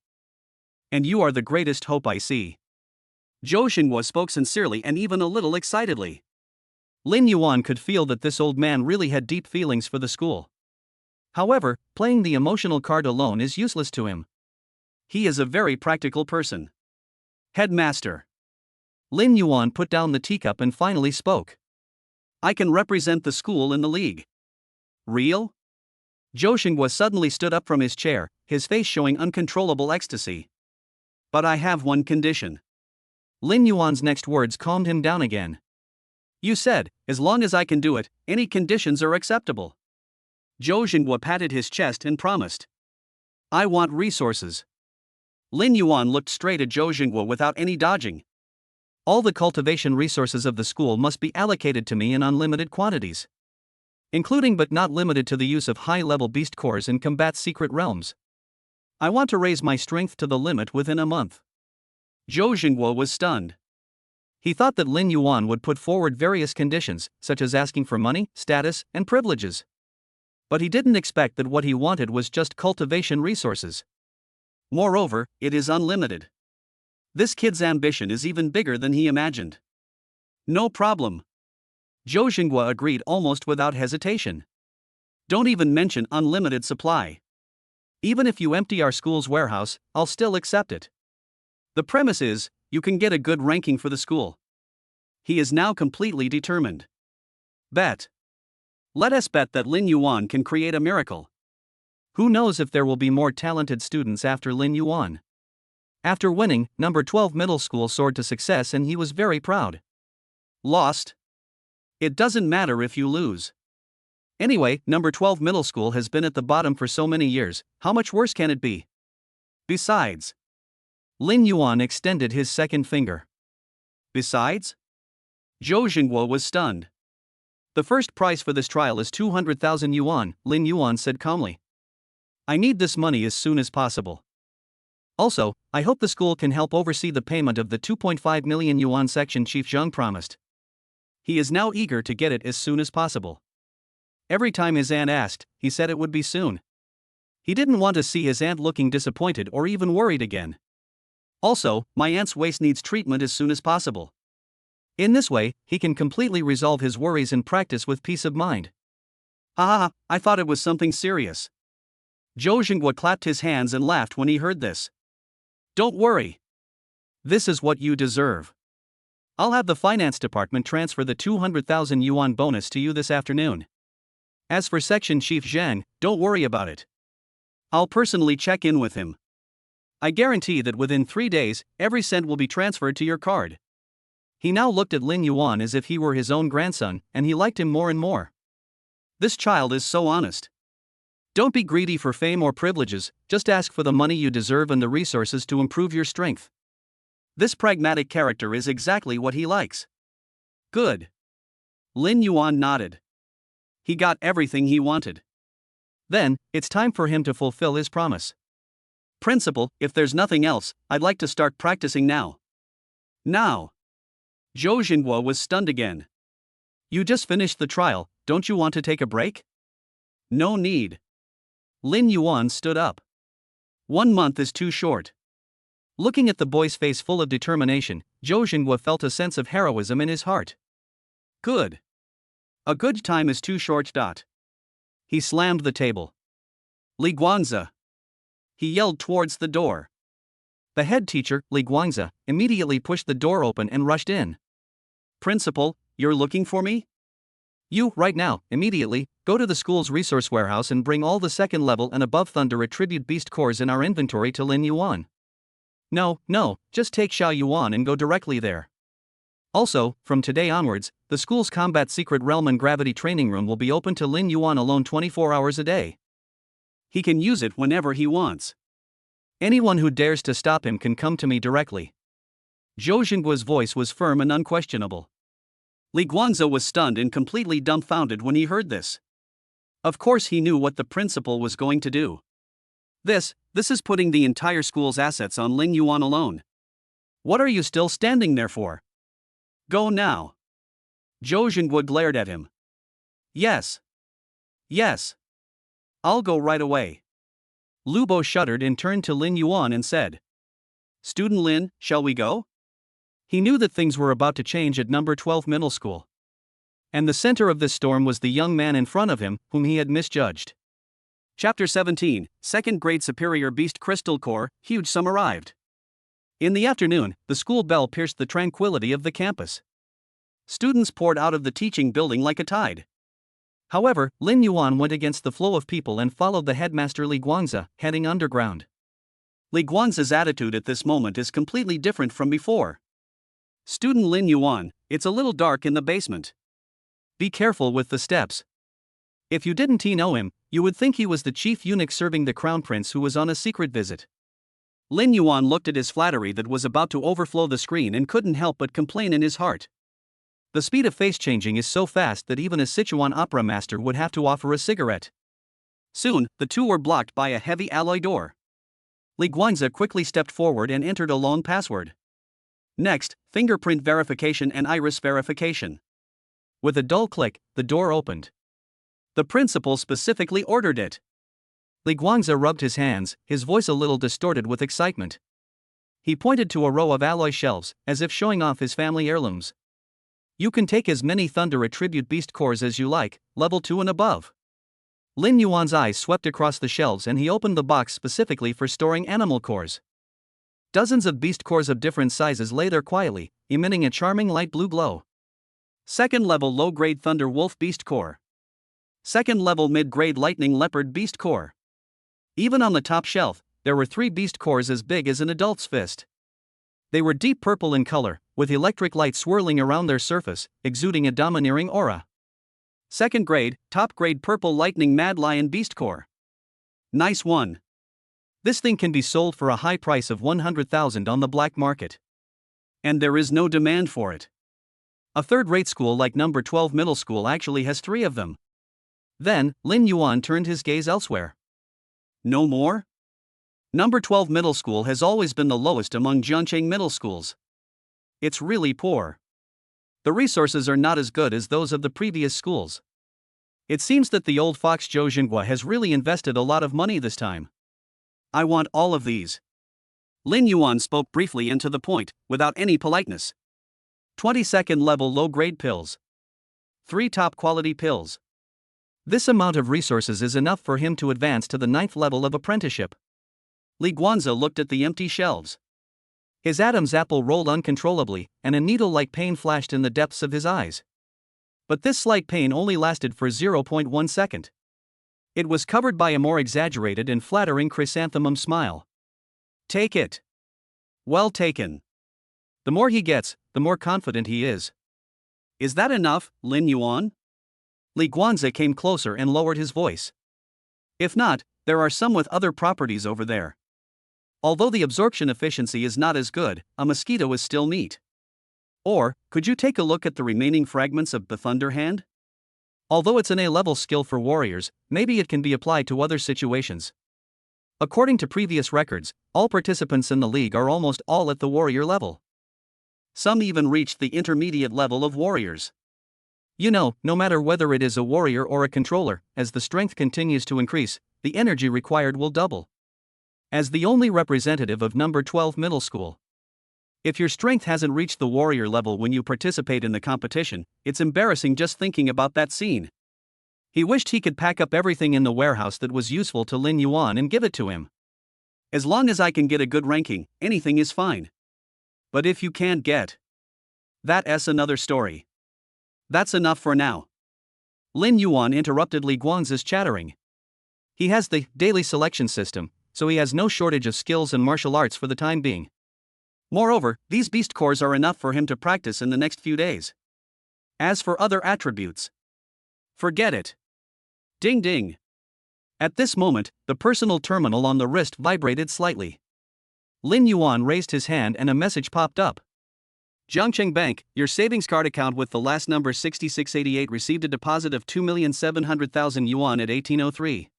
Speaker 1: And you are the greatest hope I see. Zhou Xinguo spoke sincerely and even a little excitedly. Lin Yuan could feel that this old man really had deep feelings for the school. However, playing the emotional card alone is useless to him. He is a very practical person. Headmaster. Lin Yuan put down the teacup and finally spoke. I can represent the school in the league. Real? Zhou Xinguo suddenly stood up from his chair, his face showing uncontrollable ecstasy. But I have one condition. Lin Yuan's next words calmed him down again. You said, as long as I can do it, any conditions are acceptable. Zhou Xinguo patted his chest and promised. I want resources. Lin Yuan looked straight at Zhou Xinguo without any dodging. All the cultivation resources of the school must be allocated to me in unlimited quantities. Including but not limited to the use of high-level beast cores and combat secret realms. I want to raise my strength to the limit within a month. Zhou Xinguo was stunned. He thought that Lin Yuan would put forward various conditions, such as asking for money, status, and privileges. But he didn't expect that what he wanted was just cultivation resources. Moreover, it is unlimited. This kid's ambition is even bigger than he imagined. No problem. Zhou Xinguo agreed almost without hesitation. Don't even mention unlimited supply. Even if you empty our school's warehouse, I'll still accept it. The premise is, you can get a good ranking for the school. He is now completely determined. Bet. Let us bet that Lin Yuan can create a miracle. Who knows if there will be more talented students after Lin Yuan. After winning, number 12 middle school soared to success and he was very proud. Lost? It doesn't matter if you lose. Anyway, number 12 middle school has been at the bottom for so many years, how much worse can it be? Besides. Lin Yuan extended his second finger. Besides? Zhou Xinguo was stunned. The first price for this trial is 200,000 yuan, Lin Yuan said calmly. I need this money as soon as possible. Also, I hope the school can help oversee the payment of the 2.5 million yuan Section Chief Zheng promised. He is now eager to get it as soon as possible. Every time his aunt asked, he said it would be soon. He didn't want to see his aunt looking disappointed or even worried again. Also, my aunt's waist needs treatment as soon as possible. In this way, he can completely resolve his worries and practice with peace of mind. Ha, I thought it was something serious. Zhou Xinguo clapped his hands and laughed when he heard this. Don't worry. This is what you deserve. I'll have the finance department transfer the 200,000 yuan bonus to you this afternoon. As for Section Chief Zhang, don't worry about it. I'll personally check in with him. I guarantee that within 3 days, every cent will be transferred to your card. He now looked at Lin Yuan as if he were his own grandson, and he liked him more and more. This child is so honest. Don't be greedy for fame or privileges, just ask for the money you deserve and the resources to improve your strength. This pragmatic character is exactly what he likes. Good. Lin Yuan nodded. He got everything he wanted. Then, it's time for him to fulfill his promise. Principal, if there's nothing else, I'd like to start practicing now. Now. Zhou Xinguo was stunned again. You just finished the trial, don't you want to take a break? No need. Lin Yuan stood up. 1 month is too short. Looking at the boy's face full of determination, Zhou Xinguo felt a sense of heroism in his heart. Good. A good time is too short. He slammed the table. Li Guangzi. He yelled towards the door. The head teacher, Li Guangzi, immediately pushed the door open and rushed in. Principal, you're looking for me? You, right now, immediately, go to the school's resource warehouse and bring all the second level and above Thunder Attribute Beast cores in our inventory to Lin Yuan. No, just take Xiao Yuan and go directly there. Also, from today onwards, the school's Combat Secret Realm and Gravity Training Room will be open to Lin Yuan alone 24 hours a day. He can use it whenever he wants. Anyone who dares to stop him can come to me directly. Zhou Zhengguo's voice was firm and unquestionable. Li Guanze was stunned and completely dumbfounded when he heard this. Of course he knew what the principal was going to do. This is putting the entire school's assets on Lin Yuan alone. What are you still standing there for? Go now. Zhou Zhengguo glared at him. Yes. Yes. I'll go right away. Lu Bo shuddered and turned to Lin Yuan and said, Student Lin, shall we go? He knew that things were about to change at number 12 middle school. And the center of this storm was the young man in front of him, whom he had misjudged. Chapter 17, Second Grade Superior Beast Crystal Core, Huge Sum arrived. In the afternoon, the school bell pierced the tranquility of the campus. Students poured out of the teaching building like a tide. However, Lin Yuan went against the flow of people and followed the headmaster Li Guanze, heading underground. Li Guanze's attitude at this moment is completely different from before. Student Lin Yuan, it's a little dark in the basement. Be careful with the steps. If you didn't know him, you would think he was the chief eunuch serving the crown prince who was on a secret visit. Lin Yuan looked at his flattery that was about to overflow the screen and couldn't help but complain in his heart. The speed of face changing is so fast that even a Sichuan opera master would have to offer a cigarette. Soon, the two were blocked by a heavy alloy door. Li Guanze quickly stepped forward and entered a long password. Next, fingerprint verification and iris verification. With a dull click, the door opened. The principal specifically ordered it. Li Guanze rubbed his hands, his voice a little distorted with excitement. He pointed to a row of alloy shelves, as if showing off his family heirlooms. You can take as many Thunder Attribute Beast Cores as you like, level 2 and above. Lin Yuan's eyes swept across the shelves and he opened the box specifically for storing animal cores. Dozens of beast cores of different sizes lay there quietly, emitting a charming light blue glow. Second level low-grade Thunder Wolf Beast Core. Second level mid-grade Lightning Leopard Beast Core. Even on the top shelf, there were 3 beast cores as big as an adult's fist. They were deep purple in color, with electric light swirling around their surface, exuding a domineering aura. Second grade, top grade Purple Lightning Mad Lion Beast Core. Nice one. This thing can be sold for a high price of 100,000 on the black market. And there is no demand for it. A third-rate school like number 12 middle school actually has 3 of them. Then, Lin Yuan turned his gaze elsewhere. No more? Number 12 middle school has always been the lowest among Jiancheng middle schools. It's really poor. The resources are not as good as those of the previous schools. It seems that the old fox Zhou Zhengguo has really invested a lot of money this time. I want all of these. Lin Yuan spoke briefly and to the point, without any politeness. 22nd level low-grade pills. 3 top-quality pills. This amount of resources is enough for him to advance to the 9th level of apprenticeship. Li Guanze looked at the empty shelves. His Adam's apple rolled uncontrollably, and a needle-like pain flashed in the depths of his eyes. But this slight pain only lasted for 0.1 second. It was covered by a more exaggerated and flattering chrysanthemum smile. Take it. Well taken. The more he gets, the more confident he is. Is that enough, Lin Yuan? Li Guanze came closer and lowered his voice. If not, there are some with other properties over there. Although the absorption efficiency is not as good, a mosquito is still neat. Or, could you take a look at the remaining fragments of the Thunder Hand? Although it's an A-level skill for warriors, maybe it can be applied to other situations. According to previous records, all participants in the league are almost all at the warrior level. Some even reached the intermediate level of warriors. You know, no matter whether it is a warrior or a controller, as the strength continues to increase, the energy required will double. As the only representative of number 12 middle school, if your strength hasn't reached the warrior level when you participate in the competition, it's embarrassing just thinking about that scene. He wished he could pack up everything in the warehouse that was useful to Lin Yuan and give it to him. As long as I can get a good ranking, anything is fine. But if you can't get, that's another story. That's enough for now. Lin Yuan interrupted Li Guanze's chattering. He has the daily selection system, so he has no shortage of skills and martial arts for the time being. Moreover, these beast cores are enough for him to practice in the next few days. As for other attributes, forget it. Ding ding. At this moment, the personal terminal on the wrist vibrated slightly. Lin Yuan raised his hand and a message popped up. Zhongcheng Bank, your savings card account with the last number 6688 received a deposit of 2,700,000 yuan at 1803.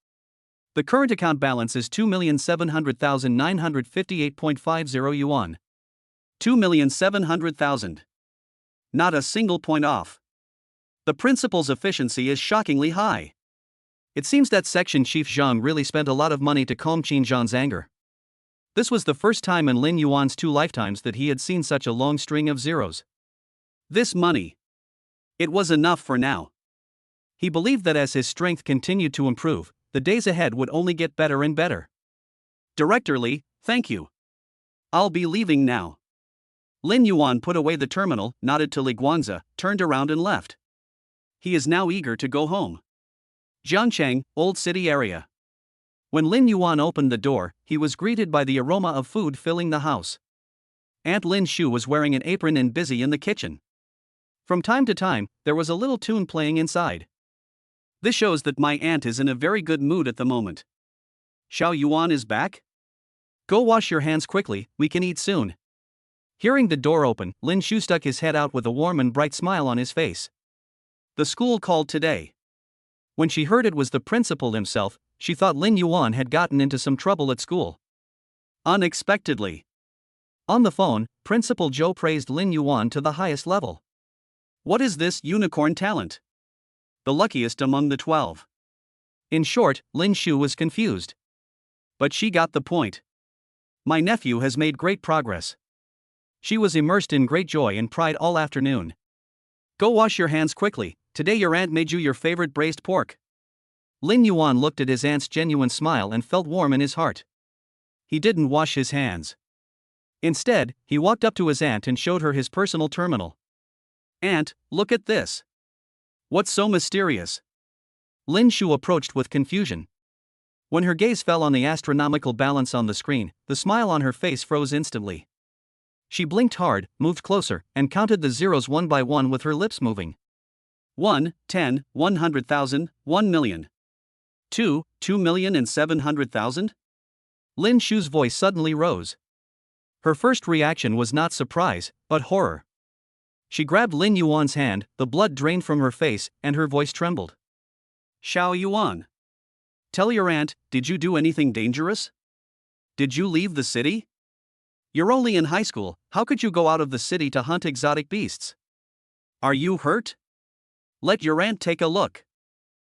Speaker 1: The current account balance is 2,700,958.50 yuan. 2,700,000. Not a single point off. The principal's efficiency is shockingly high. It seems that Section Chief Zhang really spent a lot of money to calm Qin Zhan's anger. This was the first time in Lin Yuan's 2 lifetimes that he had seen such a long string of zeros. This money. It was enough for now. He believed that as his strength continued to improve, the days ahead would only get better and better. Director Li, thank you. I'll be leaving now. Lin Yuan put away the terminal, nodded to Li Guanzi, turned around and left. He is now eager to go home. Jiangcheng, Old City area. When Lin Yuan opened the door, he was greeted by the aroma of food filling the house. Aunt Lin Shu was wearing an apron and busy in the kitchen. From time to time, there was a little tune playing inside. This shows that my aunt is in a very good mood at the moment. Xiao Yuan is back? Go wash your hands quickly, we can eat soon. Hearing the door open, Lin Shu stuck his head out with a warm and bright smile on his face. The school called today. When she heard it was the principal himself, she thought Lin Yuan had gotten into some trouble at school. Unexpectedly. On the phone, Principal Zhou praised Lin Yuan to the highest level. What is this unicorn talent? The luckiest among the 12. In short, Lin Shu was confused. But she got the point. My nephew has made great progress. She was immersed in great joy and pride all afternoon. Go wash your hands quickly, today your aunt made you your favorite braised pork. Lin Yuan looked at his aunt's genuine smile and felt warm in his heart. He didn't wash his hands. Instead, he walked up to his aunt and showed her his personal terminal. Aunt, look at this. What's so mysterious? Lin Shu approached with confusion. When her gaze fell on the astronomical balance on the screen, the smile on her face froze instantly. She blinked hard, moved closer, and counted the zeros one by one with her lips moving. 1, 10, 100,000, 1 million. 2, 2,700,000? Lin Shu's voice suddenly rose. Her first reaction was not surprise, but horror. She grabbed Lin Yuan's hand, the blood drained from her face, and her voice trembled. Xiao Yuan. Tell your aunt, did you do anything dangerous? Did you leave the city? You're only in high school, how could you go out of the city to hunt exotic beasts? Are you hurt? Let your aunt take a look.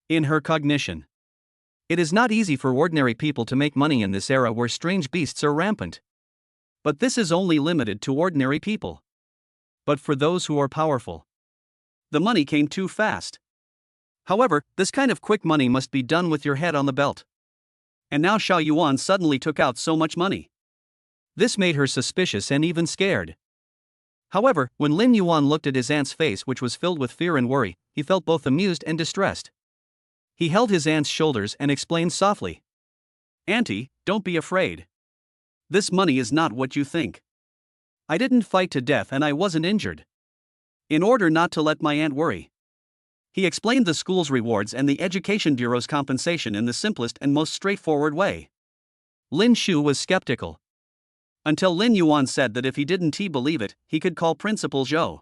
Speaker 1: In her cognition. It is not easy for ordinary people to make money in this era where strange beasts are rampant. But this is only limited to ordinary people. But for those who are powerful. The money came too fast. However, this kind of quick money must be done with your head on the belt. And now Xiao Yuan suddenly took out so much money. This made her suspicious and even scared. However, when Lin Yuan looked at his aunt's face, which was filled with fear and worry, he felt both amused and distressed. He held his aunt's shoulders and explained softly. Auntie, don't be afraid. This money is not what you think. I didn't fight to death and I wasn't injured. In order not to let my aunt worry. He explained the school's rewards and the Education Bureau's compensation in the simplest and most straightforward way. Lin Shu was skeptical. Until Lin Yuan said that if he didn't believe it, he could call Principal Zhou.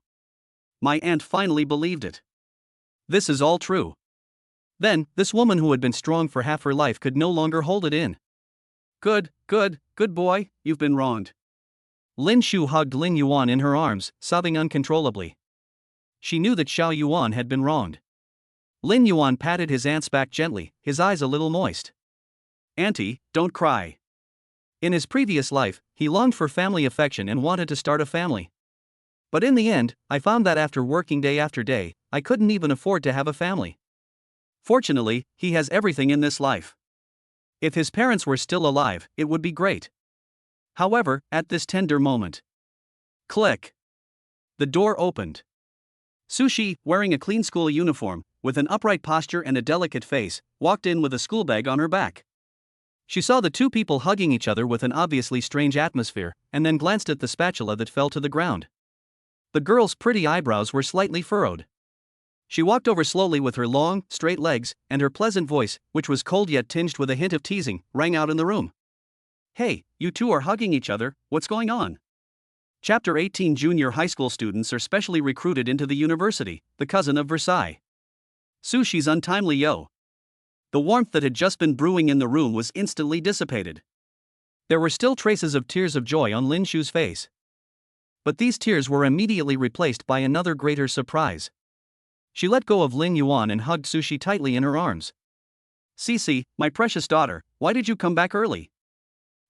Speaker 1: My aunt finally believed it. This is all true. Then, this woman who had been strong for half her life could no longer hold it in. Good boy, you've been wronged. Lin Shu hugged Lin Yuan in her arms, sobbing uncontrollably. She knew that Xiao Yuan had been wronged. Lin Yuan patted his aunt's back gently, his eyes a little moist. Auntie, don't cry. In his previous life, he longed for family affection and wanted to start a family. But in the end, I found that after working day after day, I couldn't even afford to have a family. Fortunately, he has everything in this life. If his parents were still alive, it would be great. However, at this tender moment. Click. The door opened. Sushi, wearing a clean school uniform, with an upright posture and a delicate face, walked in with a school bag on her back. She saw the two people hugging each other with an obviously strange atmosphere, and then glanced at the spatula that fell to the ground. The girl's pretty eyebrows were slightly furrowed. She walked over slowly with her long, straight legs, and her pleasant voice, which was cold yet tinged with a hint of teasing, rang out in the room. Hey, you two are hugging each other, what's going on? Chapter 18 Junior high school students are specially recruited into the university, the cousin of Versailles. Sushi's untimely yo. The warmth that had just been brewing in the room was instantly dissipated. There were still traces of tears of joy on Lin Shu's face. But these tears were immediately replaced by another greater surprise. She let go of Lin Yuan and hugged Sushi tightly in her arms. Cece, my precious daughter, why did you come back early?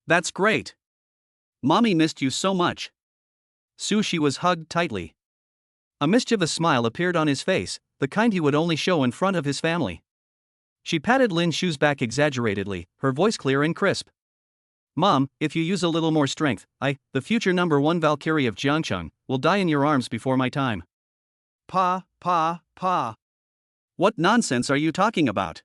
Speaker 1: That's great. Mommy missed you so much. Sushi was hugged tightly. A mischievous smile appeared on his face, the kind he would only show in front of his family. She patted Lin Shu's back exaggeratedly, her voice clear and crisp. Mom, if you use a little more strength, the future #1 Valkyrie of Jiangcheng, will die in your arms before my time. Pa. What nonsense are you talking about?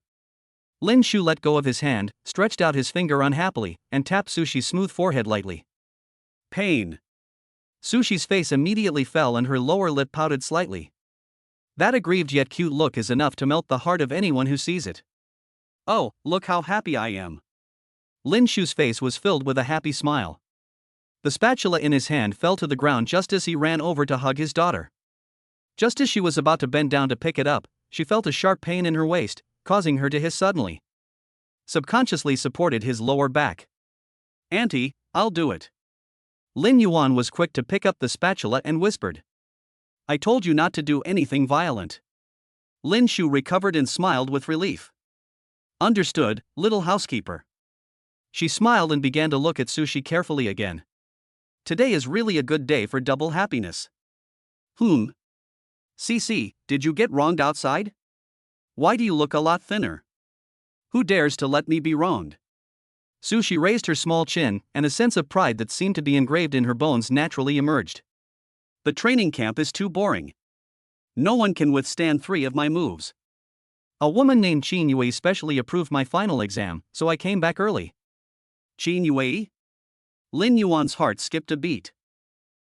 Speaker 1: Lin Shu let go of his hand, stretched out his finger unhappily, and tapped Sushi's smooth forehead lightly. Pain. Sushi's face immediately fell and her lower lip pouted slightly. That aggrieved yet cute look is enough to melt the heart of anyone who sees it. Oh, look how happy I am. Lin Shu's face was filled with a happy smile. The spatula in his hand fell to the ground just as he ran over to hug his daughter. Just as she was about to bend down to pick it up, she felt a sharp pain in her waist, causing her to hiss suddenly. Subconsciously supported his lower back. Auntie, I'll do it. Lin Yuan was quick to pick up the spatula and whispered. I told you not to do anything violent. Lin Shu recovered and smiled with relief. Understood, little housekeeper. She smiled and began to look at Sushi carefully again. Today is really a good day for double happiness. Cece, did you get wronged outside? Why do you look a lot thinner? Who dares to let me be wronged? Sushi raised her small chin, and a sense of pride that seemed to be engraved in her bones naturally emerged. The training camp is too boring. No one can withstand 3 of my moves. A woman named Qin Yue specially approved my final exam, so I came back early. Qin Yue? Lin Yuan's heart skipped a beat.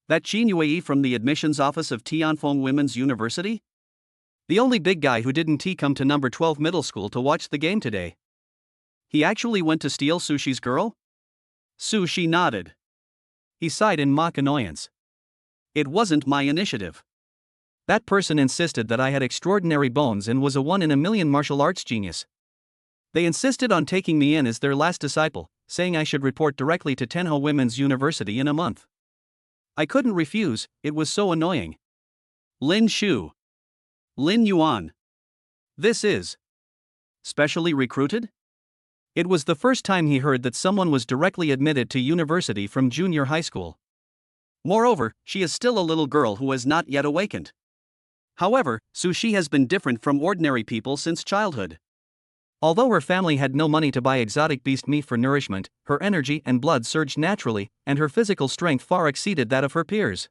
Speaker 1: That Qin Yue from the admissions office of Tianfeng Women's University? The only big guy who didn't come to number 12 middle school to watch the game today. He actually went to steal Sushi's girl? Sushi nodded. He sighed in mock annoyance. It wasn't my initiative. That person insisted that I had extraordinary bones and was a 1 in a million martial arts genius. They insisted on taking me in as their last disciple, saying I should report directly to Tenho Women's University in a month. I couldn't refuse, it was so annoying. Lin Shu. Lin Yuan. This is specially recruited? It was the first time he heard that someone was directly admitted to university from junior high school. Moreover, she is still a little girl who has not yet awakened. However, Sushi has been different from ordinary people since childhood. Although her family had no money to buy exotic beast meat for nourishment, her energy and blood surged naturally, and her physical strength far exceeded that of her peers.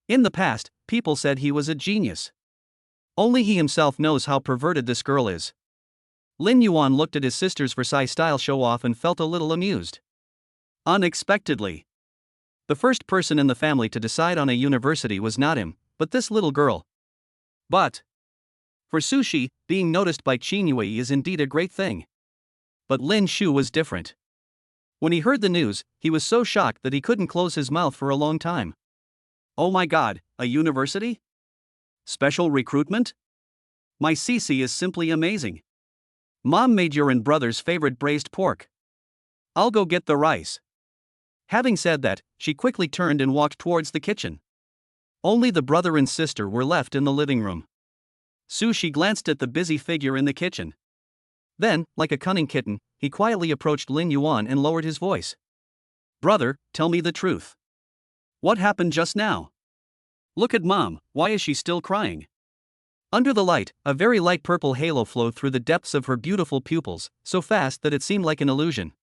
Speaker 1: In the past, people said he was a genius. Only he himself knows how perverted this girl is. Lin Yuan looked at his sister's Versailles-style show-off and felt a little amused. Unexpectedly. The first person in the family to decide on a university was not him, but this little girl. But for Sushi, being noticed by Qin Yue is indeed a great thing. But Lin Shu was different. When he heard the news, he was so shocked that he couldn't close his mouth for a long time. Oh my god, a university? Special recruitment? My Cece is simply amazing. Mom made your and brother's favorite braised pork. I'll go get the rice. Having said that, she quickly turned and walked towards the kitchen. Only the brother and sister were left in the living room. Sushi glanced at the busy figure in the kitchen. Then, like a cunning kitten, he quietly approached Lin Yuan and lowered his voice. Brother, tell me the truth. What happened just now? Look at Mom, why is she still crying? Under the light, a very light purple halo flowed through the depths of her beautiful pupils, so fast that it seemed like an illusion.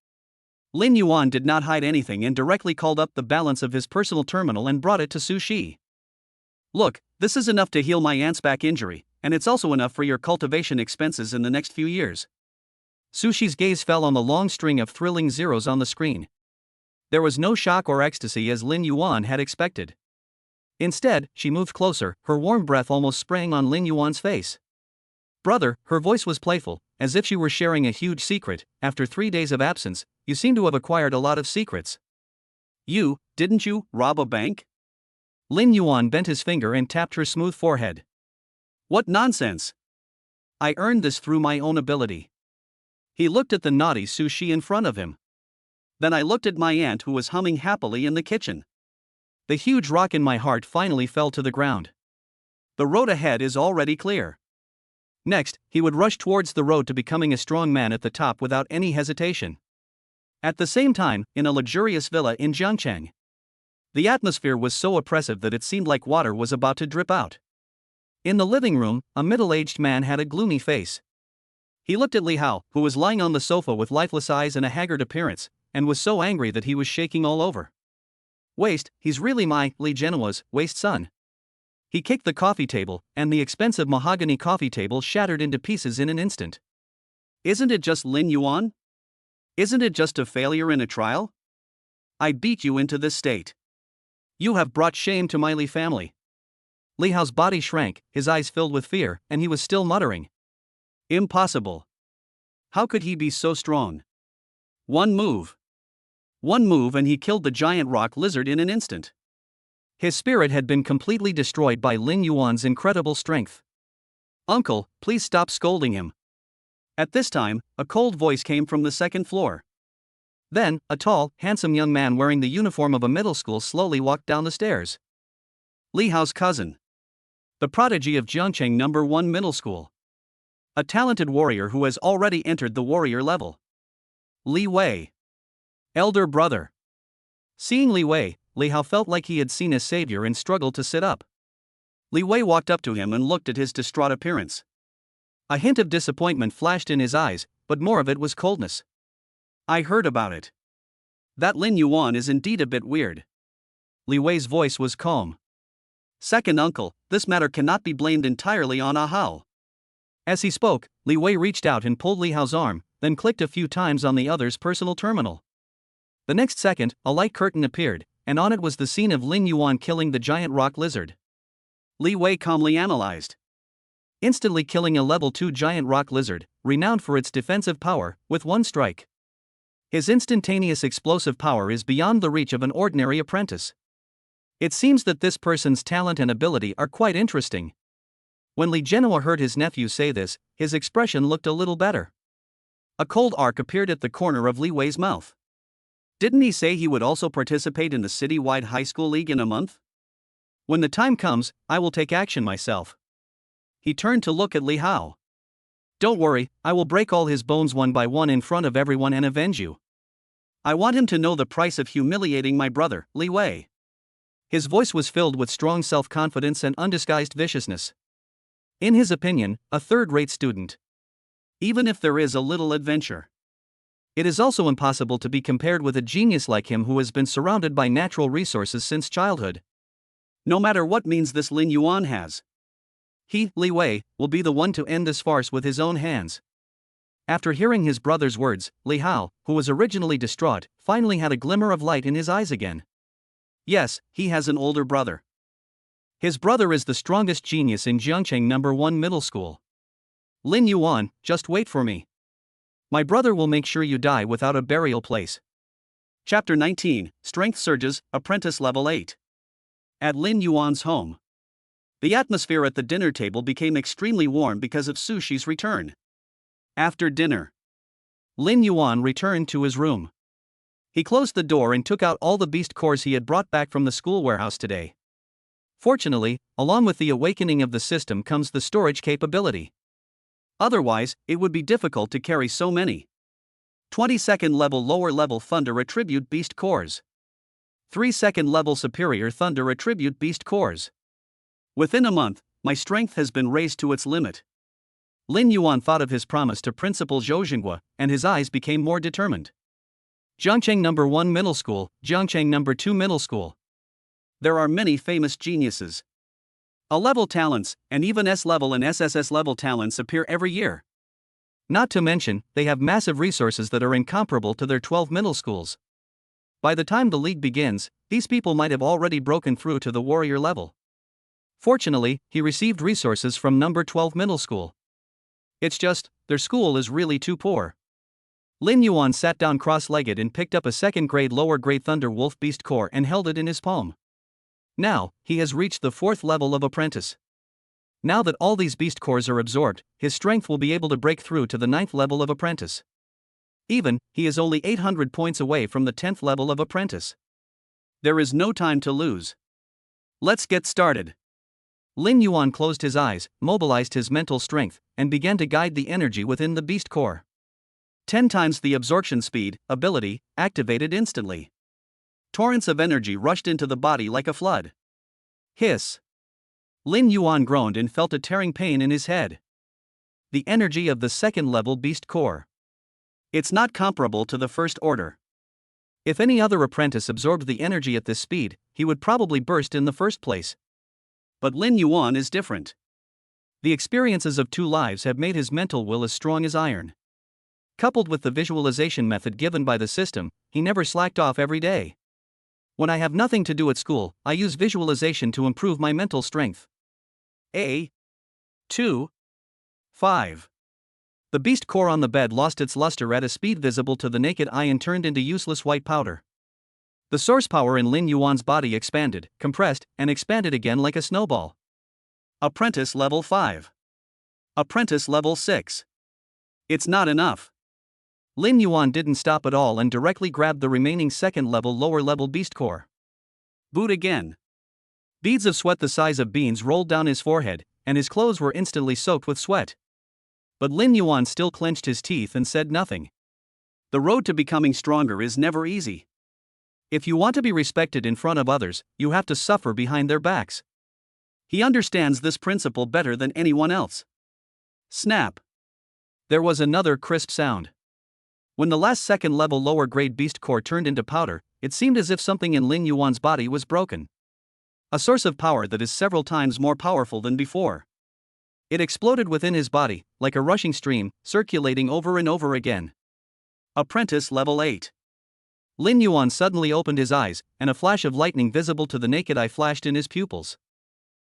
Speaker 1: Lin Yuan did not hide anything and directly called up the balance of his personal terminal and brought it to Sushi. Look, this is enough to heal my aunt's back injury, and it's also enough for your cultivation expenses in the next few years. Sushi's gaze fell on the long string of thrilling zeros on the screen. There was no shock or ecstasy as Lin Yuan had expected. Instead, she moved closer, her warm breath almost spraying on Lin Yuan's face. Brother, her voice was playful, as if she were sharing a huge secret. After 3 days of absence, you seem to have acquired a lot of secrets. Didn't you rob a bank? Lin Yuan bent his finger and tapped her smooth forehead. What nonsense! I earned this through my own ability. He looked at the naughty sushi in front of him. Then I looked at my aunt who was humming happily in the kitchen. The huge rock in my heart finally fell to the ground. The road ahead is already clear. Next, he would rush towards the road to becoming a strong man at the top without any hesitation. At the same time, in a luxurious villa in Jiangcheng, the atmosphere was so oppressive that it seemed like water was about to drip out. In the living room, a middle-aged man had a gloomy face. He looked at Li Hao, who was lying on the sofa with lifeless eyes and a haggard appearance, and was so angry that he was shaking all over. Waste, he's really my, Li Genoa's, waste son. He kicked the coffee table, and the expensive mahogany coffee table shattered into pieces in an instant. Isn't it just Lin Yuan? Isn't it just a failure in a trial? I beat you into this state. You have brought shame to my Li family. Li Hao's body shrank, his eyes filled with fear, and he was still muttering. Impossible. How could he be so strong? One move and he killed the giant rock lizard in an instant. His spirit had been completely destroyed by Lin Yuan's incredible strength. Uncle, please stop scolding him. At this time, a cold voice came from the second floor. Then, a tall, handsome young man wearing the uniform of a middle school slowly walked down the stairs. Li Hao's cousin. The prodigy of Jiangcheng No. 1 Middle School. A talented warrior who has already entered the warrior level. Li Wei. Elder brother. Seeing Li Wei, Li Hao felt like he had seen his savior and struggled to sit up. Li Wei walked up to him and looked at his distraught appearance. A hint of disappointment flashed in his eyes, but more of it was coldness. I heard about it. That Lin Yuan is indeed a bit weird. Li Wei's voice was calm. Second uncle, this matter cannot be blamed entirely on Ah Hao. As he spoke, Li Wei reached out and pulled Li Hao's arm, then clicked a few times on the other's personal terminal. The next second, a light curtain appeared, and on it was the scene of Lin Yuan killing the giant rock lizard. Li Wei calmly analyzed. Instantly killing a level 2 giant rock lizard, renowned for its defensive power, with one strike. His instantaneous explosive power is beyond the reach of an ordinary apprentice. It seems that this person's talent and ability are quite interesting. When Li Genoa heard his nephew say this, his expression looked a little better. A cold arc appeared at the corner of Li Wei's mouth. Didn't he say he would also participate in the citywide high school league in a month? When the time comes, I will take action myself. He turned to look at Li Hao. Don't worry, I will break all his bones one by one in front of everyone and avenge you. I want him to know the price of humiliating my brother, Li Wei. His voice was filled with strong self-confidence and undisguised viciousness. In his opinion, a third-rate student. Even if there is a little adventure. It is also impossible to be compared with a genius like him who has been surrounded by natural resources since childhood. No matter what means this Lin Yuan has. He, Li Wei, will be the one to end this farce with his own hands. After hearing his brother's words, Li Hao, who was originally distraught, finally had a glimmer of light in his eyes again. Yes, he has an older brother. His brother is the strongest genius in Jiangcheng No. 1 Middle School. Lin Yuan, just wait for me. My brother will make sure you die without a burial place. Chapter 19, Strength Surges, Apprentice Level 8. At Lin Yuan's home. The atmosphere at the dinner table became extremely warm because of Sushi's return. After dinner, Lin Yuan returned to his room. He closed the door and took out all the beast cores he had brought back from the school warehouse today. Fortunately, along with the awakening of the system comes the storage capability. Otherwise, it would be difficult to carry so many. 22nd level lower level Thunder Attribute Beast Cores. 3nd level Superior Thunder Attribute Beast Cores. Within a month, my strength has been raised to its limit. Lin Yuan thought of his promise to Principal Zhou Xingua, and his eyes became more determined. Jiangcheng No. 1 Middle School, Jiangcheng No. 2 Middle School. There are many famous geniuses. A-level talents, and even S-level and SSS level talents appear every year. Not to mention, they have massive resources that are incomparable to their 12 middle schools. By the time the league begins, these people might have already broken through to the warrior level. Fortunately, he received resources from No. 12 Middle School. It's just, their school is really too poor. Lin Yuan sat down cross-legged and picked up a second-grade lower-grade Thunder Wolf Beast Core and held it in his palm. Now, he has reached the 4th level of apprentice. Now that all these beast cores are absorbed, his strength will be able to break through to the 9th level of apprentice. Even, he is only 800 points away from the 10th level of apprentice. There is no time to lose. Let's get started. Lin Yuan closed his eyes, mobilized his mental strength, and began to guide the energy within the beast core. 10 times the absorption speed, ability, activated instantly. Torrents of energy rushed into the body like a flood. Hiss. Lin Yuan groaned and felt a tearing pain in his head. The energy of the 2nd level beast core. It's not comparable to the first order. If any other apprentice absorbed the energy at this speed, he would probably burst in the first place. But Lin Yuan is different. The experiences of 2 lives have made his mental will as strong as iron. Coupled with the visualization method given by the system, he never slacked off every day. When I have nothing to do at school, I use visualization to improve my mental strength. 2. 5. The beast core on the bed lost its luster at a speed visible to the naked eye and turned into useless white powder. The source power in Lin Yuan's body expanded, compressed, and expanded again like a snowball. Apprentice level 5. Apprentice level 6. It's not enough. Lin Yuan didn't stop at all and directly grabbed the remaining 2nd level lower level beast core. Boot again. Beads of sweat the size of beans rolled down his forehead, and his clothes were instantly soaked with sweat. But Lin Yuan still clenched his teeth and said nothing. The road to becoming stronger is never easy. If you want to be respected in front of others, you have to suffer behind their backs. He understands this principle better than anyone else. Snap. There was another crisp sound. When the last 2nd level lower grade beast core turned into powder, it seemed as if something in Lin Yuan's body was broken. A source of power that is several times more powerful than before. It exploded within his body, like a rushing stream, circulating over and over again. Apprentice level 8. Lin Yuan suddenly opened his eyes, and a flash of lightning visible to the naked eye flashed in his pupils.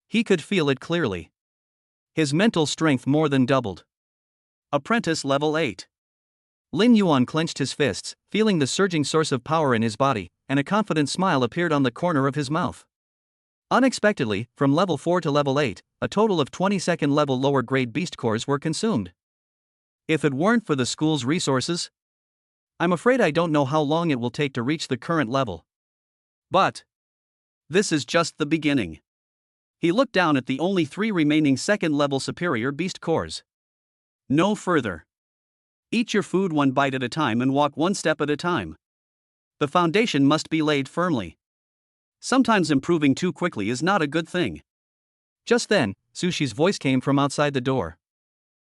Speaker 1: He could feel it clearly. His mental strength more than doubled. Apprentice level 8. Lin Yuan clenched his fists, feeling the surging source of power in his body, and a confident smile appeared on the corner of his mouth. Unexpectedly, from level 4 to level 8, a total of 20 2nd level lower grade beast cores were consumed. If it weren't for the school's resources, I'm afraid I don't know how long it will take to reach the current level. But this is just the beginning. He looked down at the only 3 remaining 2nd level superior beast cores. No further. Eat your food 1 bite at a time and walk 1 step at a time. The foundation must be laid firmly. Sometimes improving too quickly is not a good thing. Just then, Sushi's voice came from outside the door.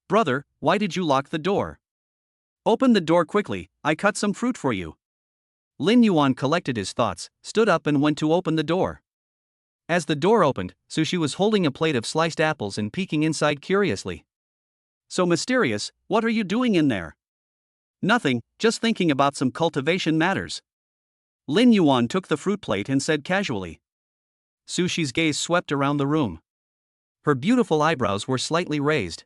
Speaker 1: Brother, why did you lock the door? Open the door quickly, I cut some fruit for you. Lin Yuan collected his thoughts, stood up and went to open the door. As the door opened, Sushi was holding a plate of sliced apples and peeking inside curiously. So mysterious, what are you doing in there? Nothing, just thinking about some cultivation matters. Lin Yuan took the fruit plate and said casually. Sushi's gaze swept around the room. Her beautiful eyebrows were slightly raised.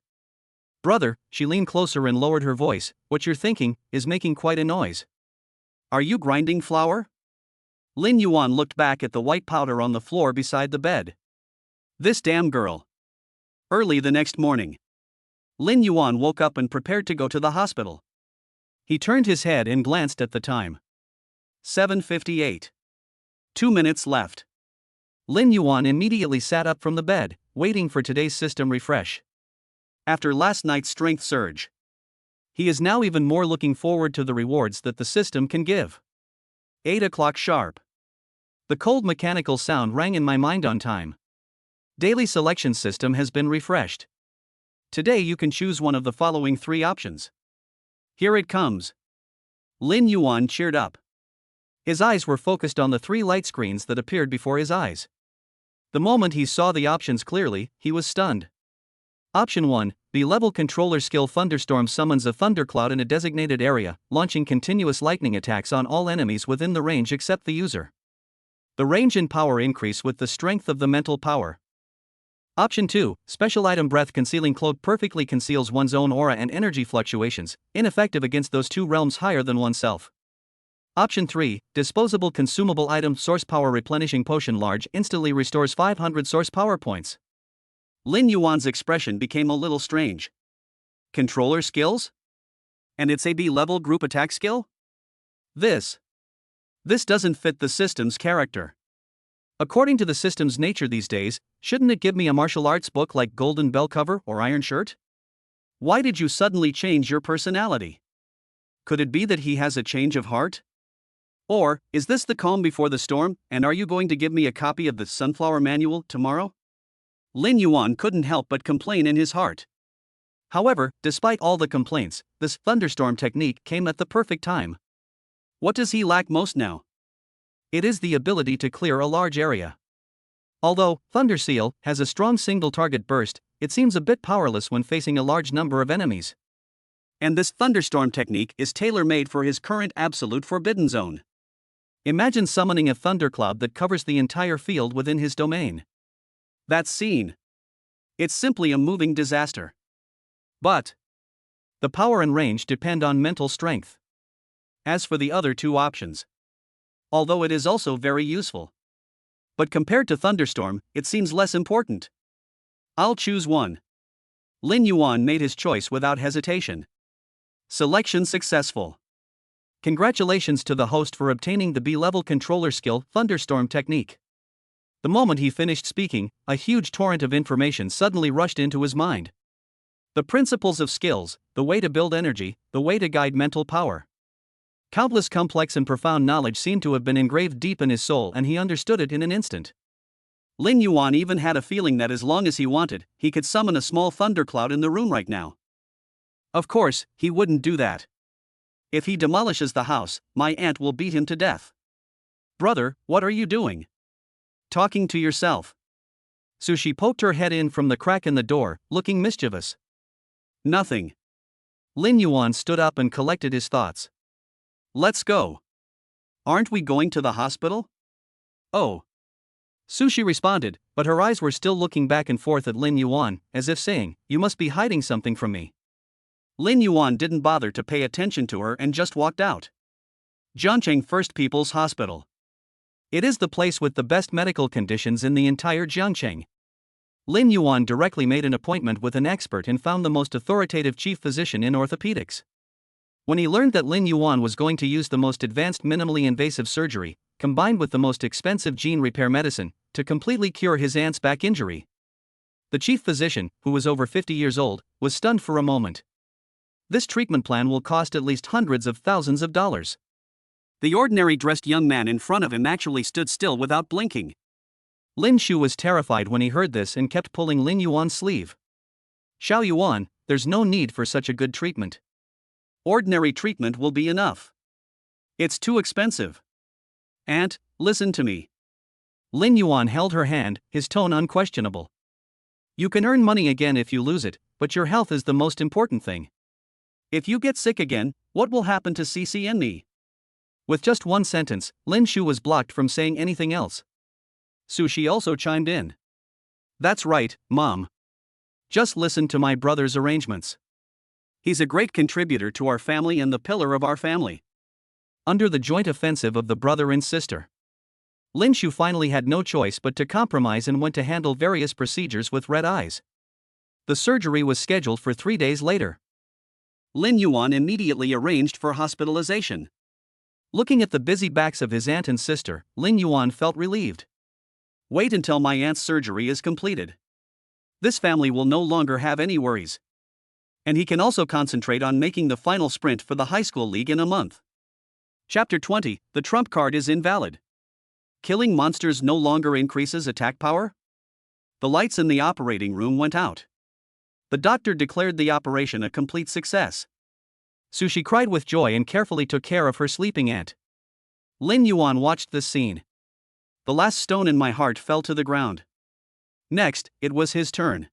Speaker 1: Brother, she leaned closer and lowered her voice, what you're thinking is making quite a noise. Are you grinding flour? Lin Yuan looked back at the white powder on the floor beside the bed. This damn girl. Early the next morning, Lin Yuan woke up and prepared to go to the hospital. He turned his head and glanced at the time. 7:58. 2 minutes left. Lin Yuan immediately sat up from the bed, waiting for today's system refresh. After last night's strength surge, he is now even more looking forward to the rewards that the system can give. 8 o'clock sharp. The cold mechanical sound rang in my mind on time. Daily selection system has been refreshed. Today you can choose one of the following 3 options. Here it comes. Lin Yuan cheered up. His eyes were focused on the 3 light screens that appeared before his eyes. The moment he saw the options clearly, he was stunned. Option 1, B-level controller skill Thunderstorm summons a thundercloud in a designated area, launching continuous lightning attacks on all enemies within the range except the user. The range and power increase with the strength of the mental power. Option 2, special item Breath Concealing Cloak perfectly conceals one's own aura and energy fluctuations, ineffective against those 2 realms higher than oneself. Option 3, disposable consumable item source power replenishing potion large instantly restores 500 source power points. Lin Yuan's expression became a little strange. Controller skills? And its AB level group attack skill? This doesn't fit the system's character. According to the system's nature these days, shouldn't it give me a martial arts book like Golden Bell cover or Iron Shirt? Why did you suddenly change your personality? Could it be that he has a change of heart? Or, is this the calm before the storm, and are you going to give me a copy of the Sunflower Manual tomorrow? Lin Yuan couldn't help but complain in his heart. However, despite all the complaints, this thunderstorm technique came at the perfect time. What does he lack most now? It is the ability to clear a large area. Although Thunder Seal has a strong single target burst, it seems a bit powerless when facing a large number of enemies. And this thunderstorm technique is tailor-made for his current absolute forbidden zone. Imagine summoning a thundercloud that covers the entire field within his domain. That scene. It's simply a moving disaster. But the power and range depend on mental strength. As for the other two options, although it is also very useful, but compared to Thunderstorm, it seems less important. I'll choose one. Lin Yuan made his choice without hesitation. Selection successful. Congratulations to the host for obtaining the B-level controller skill Thunderstorm technique. The moment he finished speaking, a huge torrent of information suddenly rushed into his mind. The principles of skills, the way to build energy, the way to guide mental power. Countless complex and profound knowledge seemed to have been engraved deep in his soul, and he understood it in an instant. Lin Yuan even had a feeling that as long as he wanted, he could summon a small thundercloud in the room right now. Of course, he wouldn't do that. If he demolishes the house, my aunt will beat him to death. Brother, what are you doing? Talking to yourself. Sushi poked her head in from the crack in the door, looking mischievous. Nothing. Lin Yuan stood up and collected his thoughts. Let's go. Aren't we going to the hospital? Oh. Sushi responded, but her eyes were still looking back and forth at Lin Yuan, as if saying, "You must be hiding something from me." Lin Yuan didn't bother to pay attention to her and just walked out. Jiangcheng First People's Hospital. It is the place with the best medical conditions in the entire Jiangcheng. Lin Yuan directly made an appointment with an expert and found the most authoritative chief physician in orthopedics. When he learned that Lin Yuan was going to use the most advanced minimally invasive surgery, combined with the most expensive gene repair medicine, to completely cure his aunt's back injury, the chief physician, who was over 50 years old, was stunned for a moment. This treatment plan will cost at least hundreds of thousands of dollars. The ordinary dressed young man in front of him actually stood still without blinking. Lin Shu was terrified when he heard this and kept pulling Lin Yuan's sleeve. Xiao Yuan, there's no need for such a good treatment. Ordinary treatment will be enough. It's too expensive. Aunt, listen to me. Lin Yuan held her hand, his tone unquestionable. You can earn money again if you lose it, but your health is the most important thing. If you get sick again, what will happen to Cici and me? With just one sentence, Lin Shu was blocked from saying anything else. Sushi also chimed in. That's right, Mom. Just listen to my brother's arrangements. He's a great contributor to our family and the pillar of our family. Under the joint offensive of the brother and sister, Lin Shu finally had no choice but to compromise and went to handle various procedures with red eyes. The surgery was scheduled for 3 days later. Lin Yuan immediately arranged for hospitalization. Looking at the busy backs of his aunt and sister, Lin Yuan felt relieved. Wait until my aunt's surgery is completed. This family will no longer have any worries. And he can also concentrate on making the final sprint for the high school league in a month. Chapter 20, the trump card is invalid. Killing monsters no longer increases attack power? The lights in the operating room went out. The doctor declared the operation a complete success. Sushi cried with joy and carefully took care of her sleeping aunt. Lin Yuan watched this scene. The last stone in my heart fell to the ground. Next, it was his turn.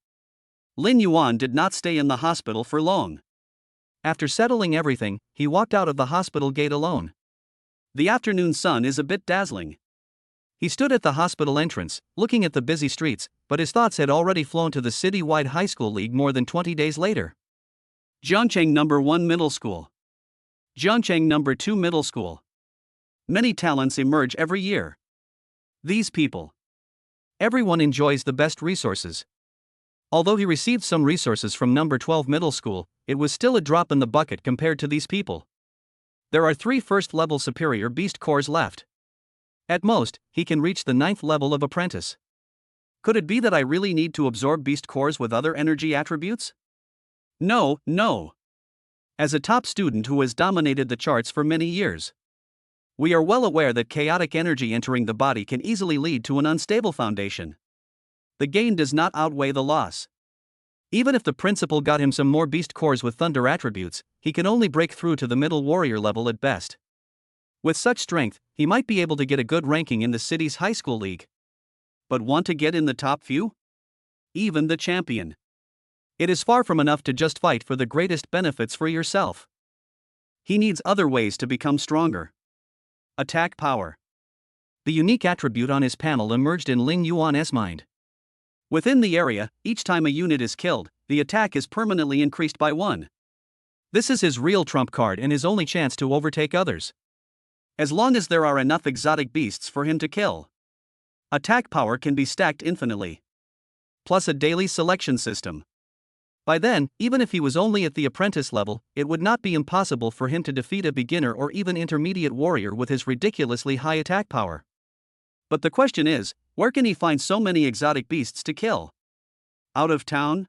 Speaker 1: Lin Yuan did not stay in the hospital for long. After settling everything, he walked out of the hospital gate alone. The afternoon sun is a bit dazzling. He stood at the hospital entrance, looking at the busy streets, but his thoughts had already flown to the city-wide high school league more than 20 days later. Jiangcheng No. 1 Middle School. Jiangcheng No. 2 Middle School. Many talents emerge every year. These people. Everyone enjoys the best resources. Although he received some resources from number 12 middle school, it was still a drop in the bucket compared to these people. There are 3 first-level superior beast cores left. At most, he can reach the 9th level of apprentice. Could it be that I really need to absorb beast cores with other energy attributes? No. As a top student who has dominated the charts for many years, we are well aware that chaotic energy entering the body can easily lead to an unstable foundation. The gain does not outweigh the loss. Even if the principal got him some more beast cores with thunder attributes, he can only break through to the middle warrior level at best. With such strength, he might be able to get a good ranking in the city's high school league. But want to get in the top few? Even the champion. It is far from enough to just fight for the greatest benefits for yourself. He needs other ways to become stronger. Attack power. The unique attribute on his panel emerged in Lin Yuan's mind. Within the area, each time a unit is killed, the attack is permanently increased by 1. This is his real trump card and his only chance to overtake others. As long as there are enough exotic beasts for him to kill, attack power can be stacked infinitely. Plus a daily selection system. By then, even if he was only at the apprentice level, it would not be impossible for him to defeat a beginner or even intermediate warrior with his ridiculously high attack power. But the question is, where can he find so many exotic beasts to kill? Out of town?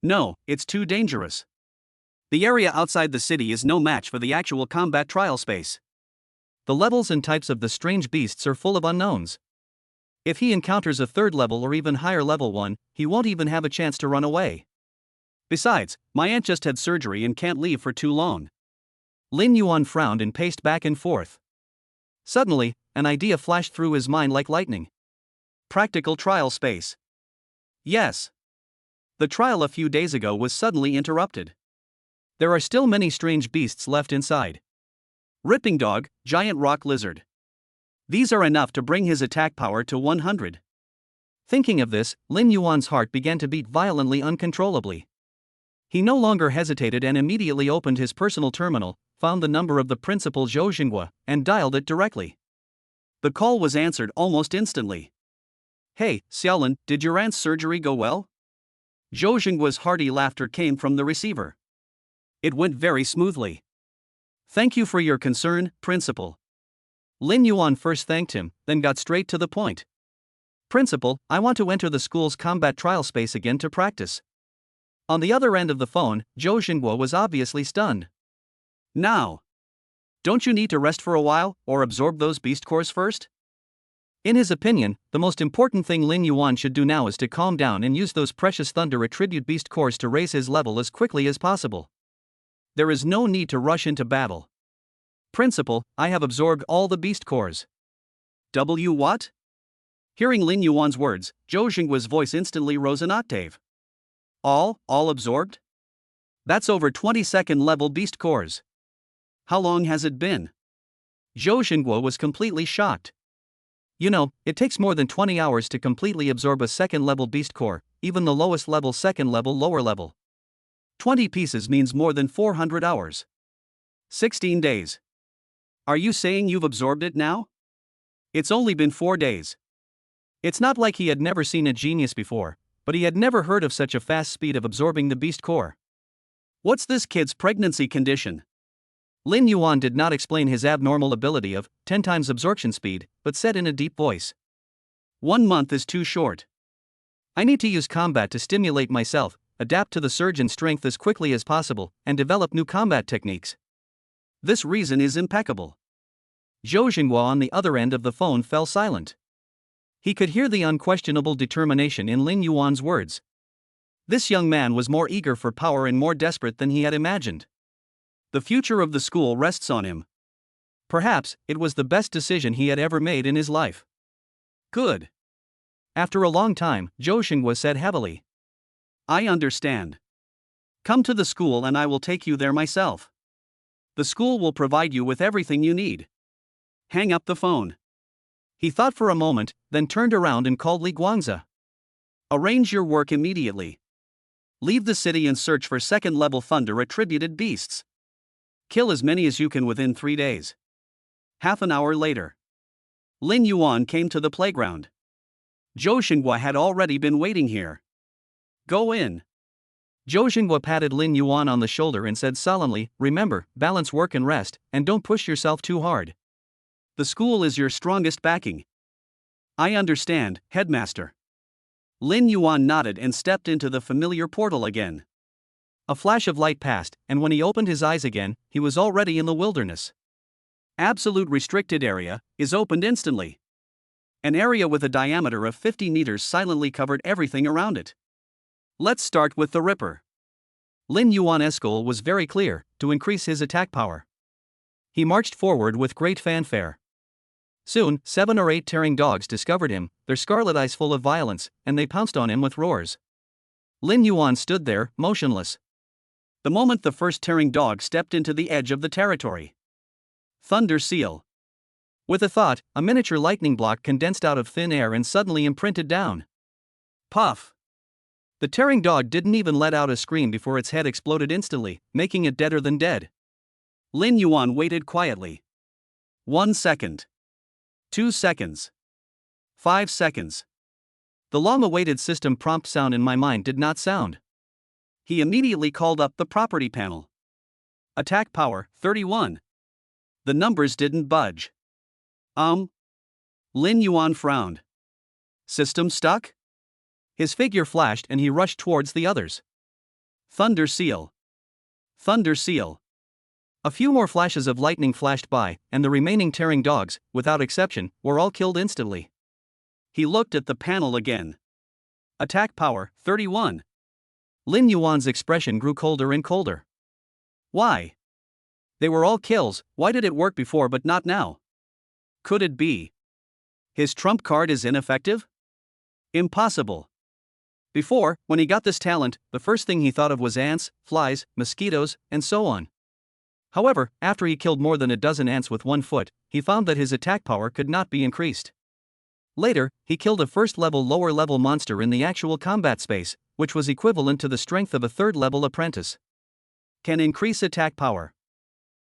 Speaker 1: No, it's too dangerous. The area outside the city is no match for the actual combat trial space. The levels and types of the strange beasts are full of unknowns. If he encounters a 3rd level or even higher level one, he won't even have a chance to run away. Besides, my aunt just had surgery and can't leave for too long. Lin Yuan frowned and paced back and forth. Suddenly, an idea flashed through his mind like lightning. Practical trial space. Yes. The trial a few days ago was suddenly interrupted. There are still many strange beasts left inside. Ripping dog, giant rock lizard. These are enough to bring his attack power to 100. Thinking of this, Lin Yuan's heart began to beat violently uncontrollably. He no longer hesitated and immediately opened his personal terminal, found the number of the principal Zhou Xinghua, and dialed it directly. The call was answered almost instantly. Hey, Xiaolin, did your aunt's surgery go well? Zhou Xinghua's hearty laughter came from the receiver. It went very smoothly. Thank you for your concern, principal. Lin Yuan first thanked him, then got straight to the point. Principal, I want to enter the school's combat trial space again to practice. On the other end of the phone, Zhou Xinghua was obviously stunned. Now. Don't you need to rest for a while, or absorb those beast cores first? In his opinion, the most important thing Lin Yuan should do now is to calm down and use those precious thunder attribute beast cores to raise his level as quickly as possible. There is no need to rush into battle. Principal, I have absorbed all the beast cores. What? Hearing Lin Yuan's words, Zhou Xinghua's voice instantly rose an octave. All absorbed? That's over 22nd level beast cores. How long has it been? Zhou Xinghua was completely shocked. You know, it takes more than 20 hours to completely absorb a 2nd level beast core, even the lowest level 2nd level lower level. 20 pieces means more than 400 hours. 16 days. Are you saying you've absorbed it now? It's only been 4 days. It's not like he had never seen a genius before, but he had never heard of such a fast speed of absorbing the beast core. What's this kid's pregnancy condition? Lin Yuan did not explain his abnormal ability of 10 times absorption speed, but said in a deep voice. 1 month is too short. I need to use combat to stimulate myself, adapt to the surge in strength as quickly as possible, and develop new combat techniques. This reason is impeccable. Zhou Xinghua on the other end of the phone fell silent. He could hear the unquestionable determination in Lin Yuan's words. This young man was more eager for power and more desperate than he had imagined. The future of the school rests on him. Perhaps it was the best decision he had ever made in his life. Good. After a long time, Zhou Xinghua said heavily. I understand. Come to the school and I will take you there myself. The school will provide you with everything you need. Hang up the phone. He thought for a moment, then turned around and called Li Guangzi. Arrange your work immediately. Leave the city and search for 2nd-level thunder-attributed beasts. Kill as many as you can within 3 days. Half an hour later, Lin Yuan came to the playground. Zhou Xinghua had already been waiting here. Go in. Zhou Xinghua patted Lin Yuan on the shoulder and said solemnly, remember, balance work and rest, and don't push yourself too hard. The school is your strongest backing. I understand, headmaster. Lin Yuan nodded and stepped into the familiar portal again. A flash of light passed, and when he opened his eyes again, he was already in the wilderness. Absolute restricted area is opened instantly. An area with a diameter of 50 meters silently covered everything around it. Let's start with the Ripper. Lin Yuan's goal was very clear, to increase his attack power. He marched forward with great fanfare. Soon, 7 or 8 tearing dogs discovered him, their scarlet eyes full of violence, and they pounced on him with roars. Lin Yuan stood there, motionless. The moment the first tearing dog stepped into the edge of the territory. Thunder Seal. With a thought, a miniature lightning block condensed out of thin air and suddenly imprinted down. Puff! The tearing dog didn't even let out a scream before its head exploded instantly, making it deader than dead. Lin Yuan waited quietly. 1 second. 2 seconds. 5 seconds. The long-awaited system prompt sound in my mind did not sound. He immediately called up the property panel. Attack power, 31. The numbers didn't budge. Lin Yuan frowned. System stuck? His figure flashed and he rushed towards the others. Thunder Seal. Thunder Seal. A few more flashes of lightning flashed by, and the remaining tearing dogs, without exception, were all killed instantly. He looked at the panel again. Attack power, 31. Lin Yuan's expression grew colder and colder. Why? They were all kills, why did it work before but not now? Could it be his trump card is ineffective? Impossible. Before, when he got this talent, the first thing he thought of was ants, flies, mosquitoes, and so on. However, after he killed more than a dozen ants with 1 foot, he found that his attack power could not be increased. Later, he killed a first-level lower-level monster in the actual combat space, which was equivalent to the strength of a third-level apprentice. Can increase attack power.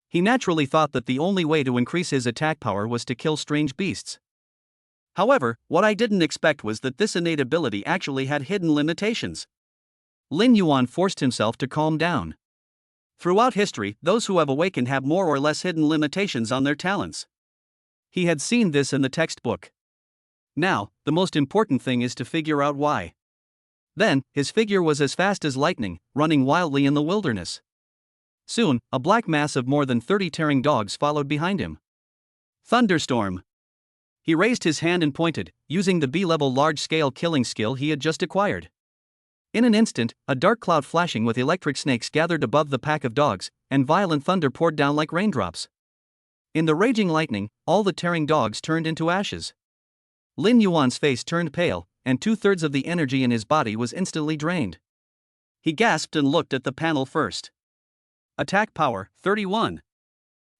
Speaker 1: He naturally thought that the only way to increase his attack power was to kill strange beasts. However, what I didn't expect was that this innate ability actually had hidden limitations. Lin Yuan forced himself to calm down. Throughout history, those who have awakened have more or less hidden limitations on their talents. He had seen this in the textbook. Now, the most important thing is to figure out why. Then, his figure was as fast as lightning, running wildly in the wilderness. Soon, a black mass of more than 30 tearing dogs followed behind him. Thunderstorm. He raised his hand and pointed, using the B-level large-scale killing skill he had just acquired. In an instant, a dark cloud flashing with electric snakes gathered above the pack of dogs, and violent thunder poured down like raindrops. In the raging lightning, all the tearing dogs turned into ashes. Lin Yuan's face turned pale, and 2/3 of the energy in his body was instantly drained. He gasped and looked at the panel first. Attack power, 31.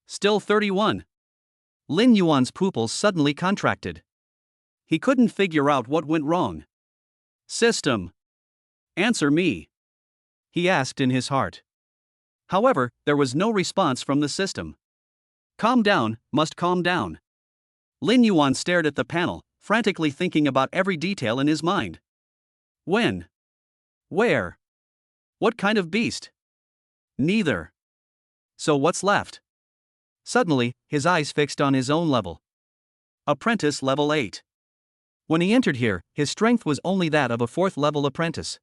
Speaker 1: Still 31. Lin Yuan's pupils suddenly contracted. He couldn't figure out what went wrong. System. Answer me. He asked in his heart. However, there was no response from the system. Calm down, must calm down. Lin Yuan stared at the panel, frantically thinking about every detail in his mind. When? Where? What kind of beast? Neither. So what's left? Suddenly, his eyes fixed on his own level. Apprentice level 8. When he entered here, his strength was only that of a 4th-level apprentice.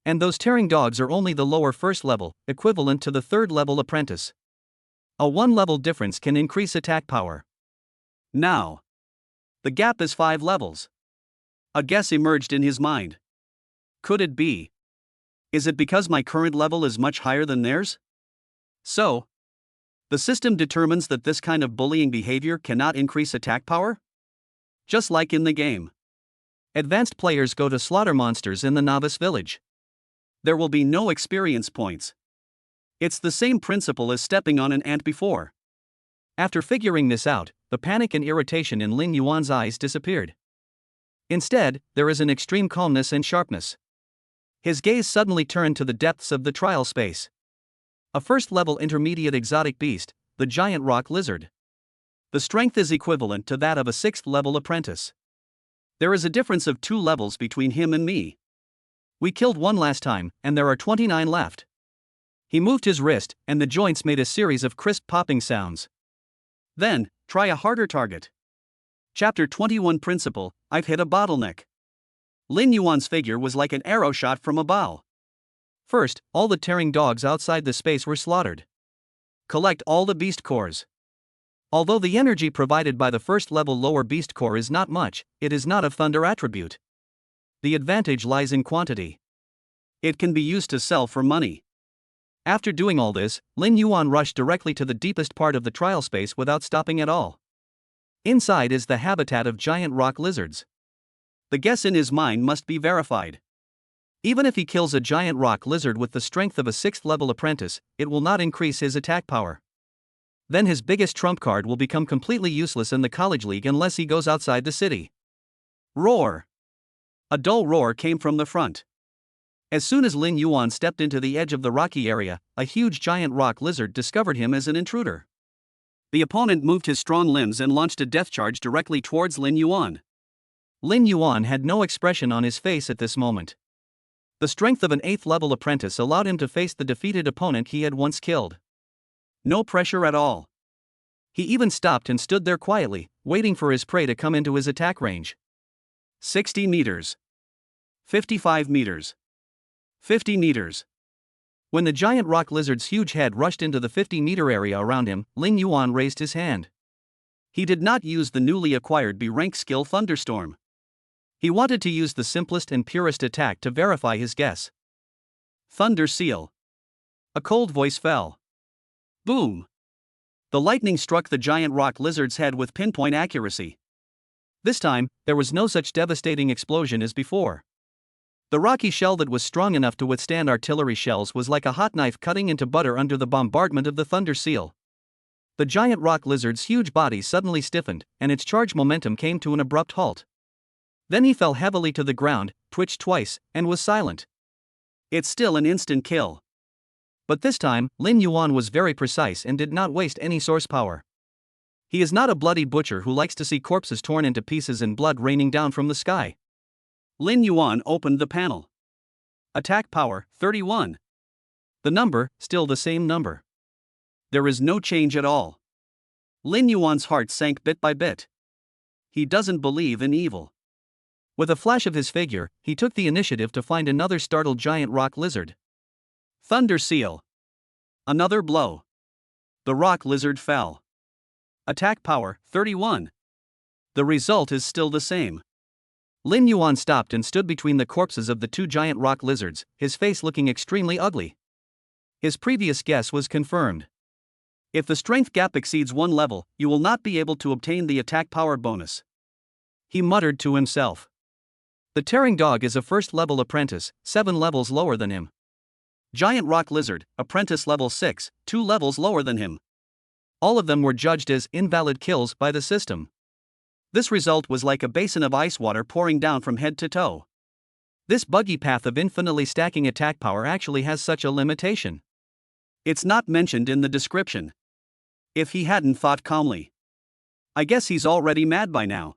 Speaker 1: And those tearing dogs are only the lower 1st level, equivalent to the 3rd-level apprentice. A 1-level difference can increase attack power. Now, the gap is 5 levels. A guess emerged in his mind. Could it be? Is it because my current level is much higher than theirs? So, the system determines that this kind of bullying behavior cannot increase attack power? Just like in the game. Advanced players go to slaughter monsters in the novice village. There will be no experience points. It's the same principle as stepping on an ant before. After figuring this out, the panic and irritation in Lin Yuan's eyes disappeared. Instead, there is an extreme calmness and sharpness. His gaze suddenly turned to the depths of the trial space. A 1st-level intermediate exotic beast, the giant rock lizard. The strength is equivalent to that of a 6th level apprentice. There is a difference of 2 levels between him and me. We killed one last time, and there are 29 left. He moved his wrist, and the joints made a series of crisp popping sounds. Then, try a harder target. Chapter 21 Principle, I've hit a bottleneck. Lin Yuan's figure was like an arrow shot from a bow. First, all the tearing dogs outside the space were slaughtered. Collect all the beast cores. Although the energy provided by the first level lower beast core is not much, it is not of thunder attribute. The advantage lies in quantity. It can be used to sell for money. After doing all this, Lin Yuan rushed directly to the deepest part of the trial space without stopping at all. Inside is the habitat of giant rock lizards. The guess in his mind must be verified. Even if he kills a giant rock lizard with the strength of a 6th level apprentice, it will not increase his attack power. Then his biggest trump card will become completely useless in the college league unless he goes outside the city. Roar! A dull roar came from the front. As soon as Lin Yuan stepped into the edge of the rocky area, a huge giant rock lizard discovered him as an intruder. The opponent moved his strong limbs and launched a death charge directly towards Lin Yuan. Lin Yuan had no expression on his face at this moment. The strength of an 8th level apprentice allowed him to face the defeated opponent he had once killed. No pressure at all. He even stopped and stood there quietly, waiting for his prey to come into his attack range. 60 meters. 55 meters. 50 meters. When the giant rock lizard's huge head rushed into the 50-meter area around him, Lin Yuan raised his hand. He did not use the newly acquired B-rank skill Thunderstorm. He wanted to use the simplest and purest attack to verify his guess. Thunder Seal. A cold voice fell. Boom! The lightning struck the giant rock lizard's head with pinpoint accuracy. This time, there was no such devastating explosion as before. The rocky shell that was strong enough to withstand artillery shells was like a hot knife cutting into butter under the bombardment of the Thunder Seal. The giant rock lizard's huge body suddenly stiffened, and its charge momentum came to an abrupt halt. Then he fell heavily to the ground, twitched twice, and was silent. It's still an instant kill. But this time, Lin Yuan was very precise and did not waste any source power. He is not a bloody butcher who likes to see corpses torn into pieces and blood raining down from the sky. Lin Yuan opened the panel. Attack power, 31. The number, still the same number. There is no change at all. Lin Yuan's heart sank bit by bit. He doesn't believe in evil. With a flash of his figure, he took the initiative to find another startled giant rock lizard. Thunder Seal. Another blow. The rock lizard fell. Attack power, 31. The result is still the same. Lin Yuan stopped and stood between the corpses of the 2 giant rock lizards, his face looking extremely ugly. His previous guess was confirmed. If the strength gap exceeds 1 level, you will not be able to obtain the attack power bonus. He muttered to himself. The tearing dog is a 1st level apprentice, 7 levels lower than him. Giant rock lizard, apprentice level 6, 2 levels lower than him. All of them were judged as invalid kills by the system. This result was like a basin of ice water pouring down from head to toe. This buggy path of infinitely stacking attack power actually has such a limitation. It's not mentioned in the description. If he hadn't thought calmly. I guess he's already mad by now.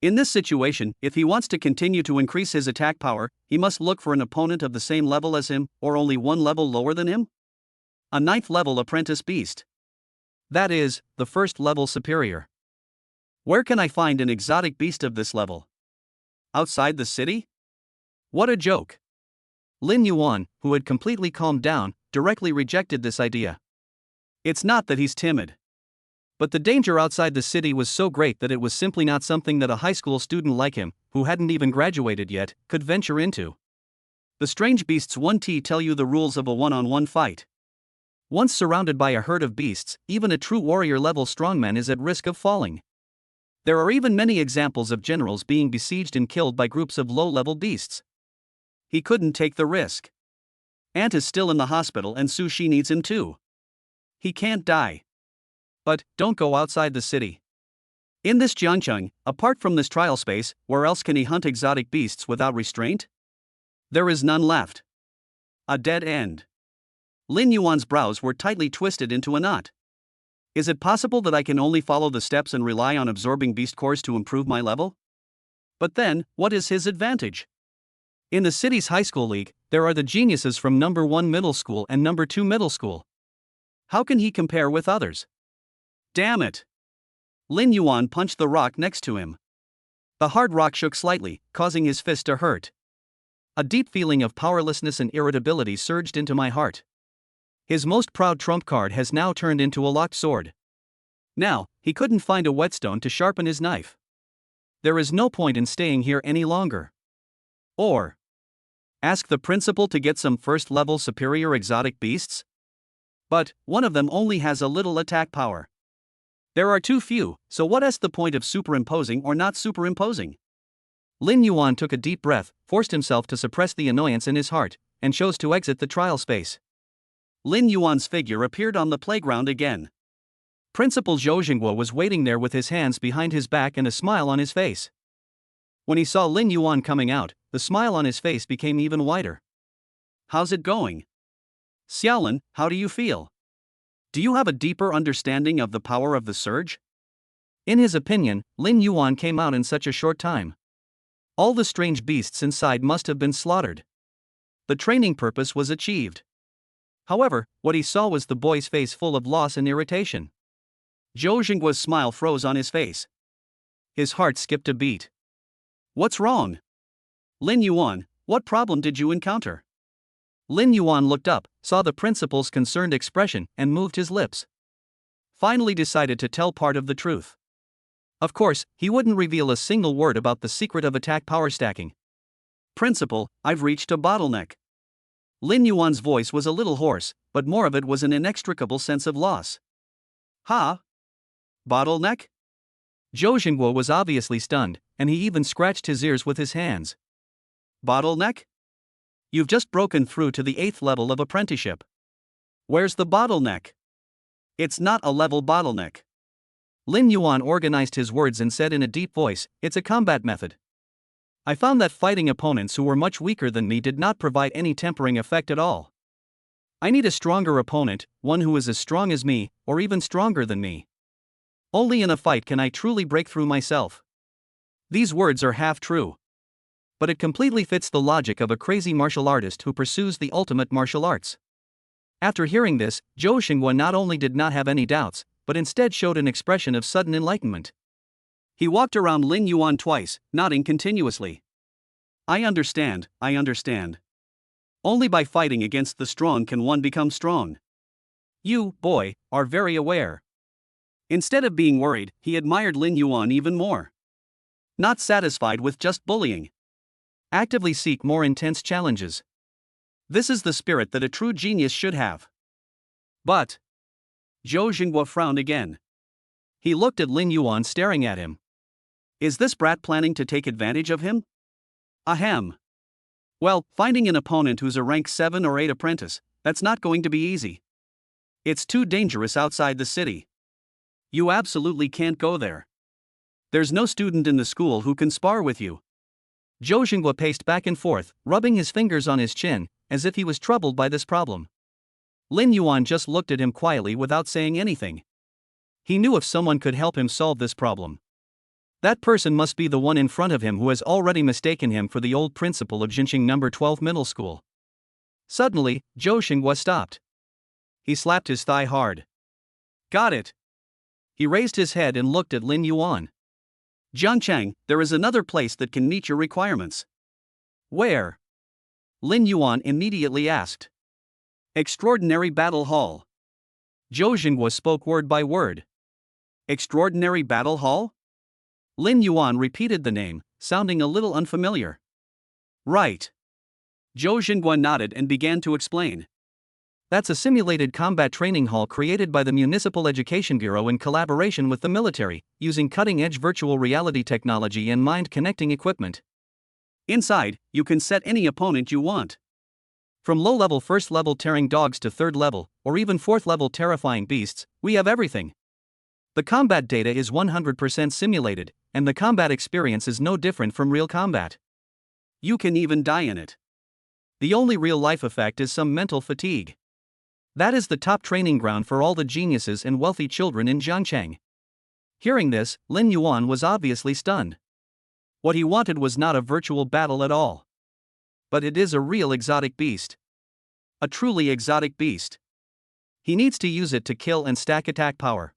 Speaker 1: In this situation, if he wants to continue to increase his attack power, he must look for an opponent of the same level as him, or only 1 level lower than him? A 9th level apprentice beast. That is, the 1st level superior. Where can I find an exotic beast of this level? Outside the city? What a joke. Lin Yuan, who had completely calmed down, directly rejected this idea. It's not that he's timid. But the danger outside the city was so great that it was simply not something that a high school student like him, who hadn't even graduated yet, could venture into. The strange beasts 1T tell you the rules of a one-on-one fight. Once surrounded by a herd of beasts, even a true warrior-level strongman is at risk of falling. There are even many examples of generals being besieged and killed by groups of low-level beasts. He couldn't take the risk. Ant is still in the hospital and Sushi needs him too. He can't die. But, don't go outside the city. In this Jiangcheng, apart from this trial space, where else can he hunt exotic beasts without restraint? There is none left. A dead end. Lin Yuan's brows were tightly twisted into a knot. Is it possible that I can only follow the steps and rely on absorbing beast cores to improve my level? But then, what is his advantage? In the city's high school league, there are the geniuses from number 1 middle school and number 2 middle school. How can he compare with others? Damn it! Lin Yuan punched the rock next to him. The hard rock shook slightly, causing his fist to hurt. A deep feeling of powerlessness and irritability surged into my heart. His most proud trump card has now turned into a locked sword. Now, he couldn't find a whetstone to sharpen his knife. There is no point in staying here any longer. Or ask the principal to get some first-level superior exotic beasts? But one of them only has a little attack power. There are too few, so what is the point of superimposing or not superimposing? Lin Yuan took a deep breath, forced himself to suppress the annoyance in his heart, and chose to exit the trial space. Lin Yuan's figure appeared on the playground again. Principal Zhou Jingguo was waiting there with his hands behind his back and a smile on his face. When he saw Lin Yuan coming out, the smile on his face became even wider. How's it going? Xiaolin, how do you feel? Do you have a deeper understanding of the power of the surge? In his opinion, Lin Yuan came out in such a short time. All the strange beasts inside must have been slaughtered. The training purpose was achieved. However, what he saw was the boy's face full of loss and irritation. Zhou Jingguo's smile froze on his face. His heart skipped a beat. What's wrong? Lin Yuan, what problem did you encounter? Lin Yuan looked up, saw the principal's concerned expression, and moved his lips. Finally decided to tell part of the truth. Of course, he wouldn't reveal a single word about the secret of attack power stacking. Principal, I've reached a bottleneck. Lin Yuan's voice was a little hoarse, but more of it was an inextricable sense of loss. Ha? Bottleneck? Zhou Jingguo was obviously stunned, and he even scratched his ears with his hands. Bottleneck? You've just broken through to the 8th level of apprenticeship. Where's the bottleneck? It's not a level bottleneck. Lin Yuan organized his words and said in a deep voice, it's a combat method. I found that fighting opponents who were much weaker than me did not provide any tempering effect at all. I need a stronger opponent, one who is as strong as me, or even stronger than me. Only in a fight can I truly break through myself. These words are half true. But it completely fits the logic of a crazy martial artist who pursues the ultimate martial arts. After hearing this, Zhou Jingguo not only did not have any doubts, but instead showed an expression of sudden enlightenment. He walked around Lin Yuan twice, nodding continuously. I understand. Only by fighting against the strong can one become strong. You, boy, are very aware. Instead of being worried, he admired Lin Yuan even more. Not satisfied with just bullying. Actively seek more intense challenges. This is the spirit that a true genius should have. But Zhou Jingguo frowned again. He looked at Lin Yuan staring at him. Is this brat planning to take advantage of him? Ahem. Well, finding an opponent who's a rank 7 or 8 apprentice, that's not going to be easy. It's too dangerous outside the city. You absolutely can't go there. There's no student in the school who can spar with you. Zhou Jingguo paced back and forth, rubbing his fingers on his chin, as if he was troubled by this problem. Lin Yuan just looked at him quietly without saying anything. He knew if someone could help him solve this problem. That person must be the one in front of him who has already mistaken him for the old principal of Jinqing number 12 middle school. Suddenly, Zhou Jingguo stopped. He slapped his thigh hard. Got it. He raised his head and looked at Lin Yuan. Jiangchang, there is another place that can meet your requirements. Where? Lin Yuan immediately asked. Extraordinary Battle Hall. Zhou Jingguo spoke word by word. Extraordinary Battle Hall? Lin Yuan repeated the name, sounding a little unfamiliar. Right. Zhou Jingguo nodded and began to explain. That's a simulated combat training hall created by the Municipal Education Bureau in collaboration with the military, using cutting-edge virtual reality technology and mind-connecting equipment. Inside, you can set any opponent you want. From low-level first-level tearing dogs to third-level, or even fourth-level terrifying beasts, we have everything. The combat data is 100% simulated, and the combat experience is no different from real combat. You can even die in it. The only real-life effect is some mental fatigue. That is the top training ground for all the geniuses and wealthy children in Jiangcheng. Hearing this, Lin Yuan was obviously stunned. What he wanted was not a virtual battle at all. But it is a real exotic beast. A truly exotic beast. He needs to use it to kill and stack attack power.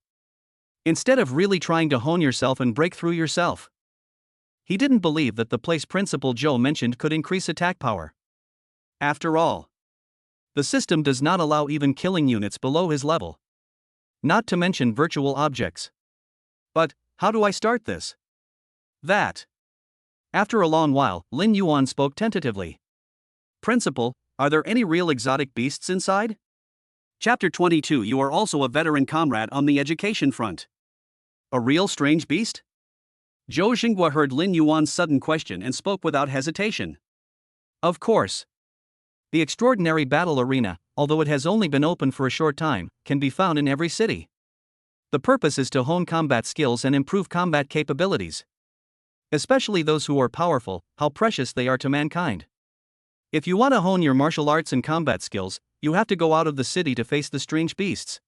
Speaker 1: Instead of really trying to hone yourself and break through yourself. He didn't believe that the place Principal Zhou mentioned could increase attack power. After all, the system does not allow even killing units below his level. Not to mention virtual objects. But, how do I start this? That. After a long while, Lin Yuan spoke tentatively. Principal, are there any real exotic beasts inside? Chapter 22. You are also a veteran comrade on the education front. A real strange beast? Zhou Xinghua heard Lin Yuan's sudden question and spoke without hesitation. Of course. The extraordinary battle arena, although it has only been open for a short time, can be found in every city. The purpose is to hone combat skills and improve combat capabilities. Especially those who are powerful, how precious they are to mankind. If you want to hone your martial arts and combat skills, you have to go out of the city to face the strange beasts.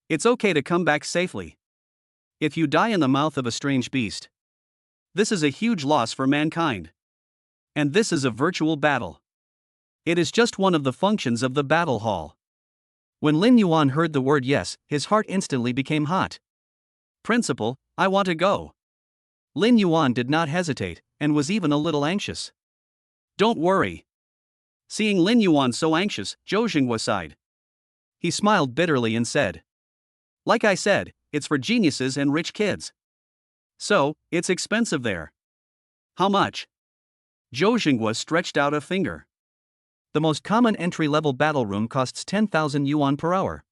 Speaker 1: It's okay to come back safely. If you die in the mouth of a strange beast, this is a huge loss for mankind. And this is a virtual battle. It is just one of the functions of the battle hall. When Lin Yuan heard the word yes, his heart instantly became hot. Principal, I want to go. Lin Yuan did not hesitate, and was even a little anxious. Don't worry. Seeing Lin Yuan so anxious, Zhou Xinghua sighed. He smiled bitterly and said, like I said, it's for geniuses and rich kids. So, it's expensive there. How much? Zhou Xinghua stretched out a finger. The most common entry-level battle room costs 10,000 yuan per hour.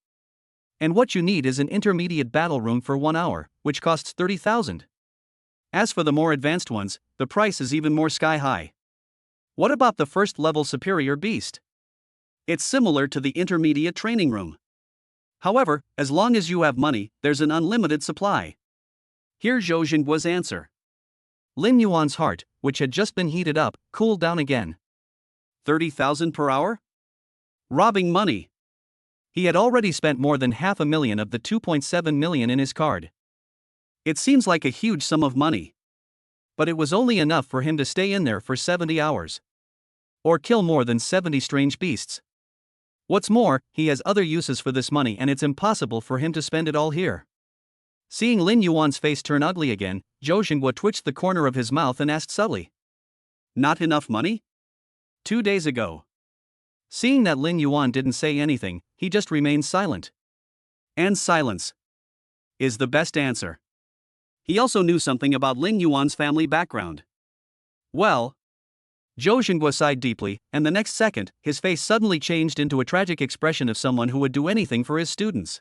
Speaker 1: And what you need is an intermediate battle room for 1 hour, which costs 30,000. As for the more advanced ones, the price is even more sky-high. What about the first-level superior beast? It's similar to the intermediate training room. However, as long as you have money, there's an unlimited supply. Here's Zhou Xinghua's answer. Lin Yuan's heart, which had just been heated up, cooled down again. 30,000 per hour? Robbing money. He had already spent more than 500,000 of the 2.7 million in his card. It seems like a huge sum of money. But it was only enough for him to stay in there for 70 hours. Or kill more than 70 strange beasts. What's more, he has other uses for this money and it's impossible for him to spend it all here. Seeing Lin Yuan's face turn ugly again, Zhou Xinghua twitched the corner of his mouth and asked subtly. Not enough money? 2 days ago. Seeing that Lin Yuan didn't say anything, he just remained silent. And silence is the best answer. He also knew something about Lin Yuan's family background. Well, Zhou Xinghua sighed deeply, and the next second, his face suddenly changed into a tragic expression of someone who would do anything for his students.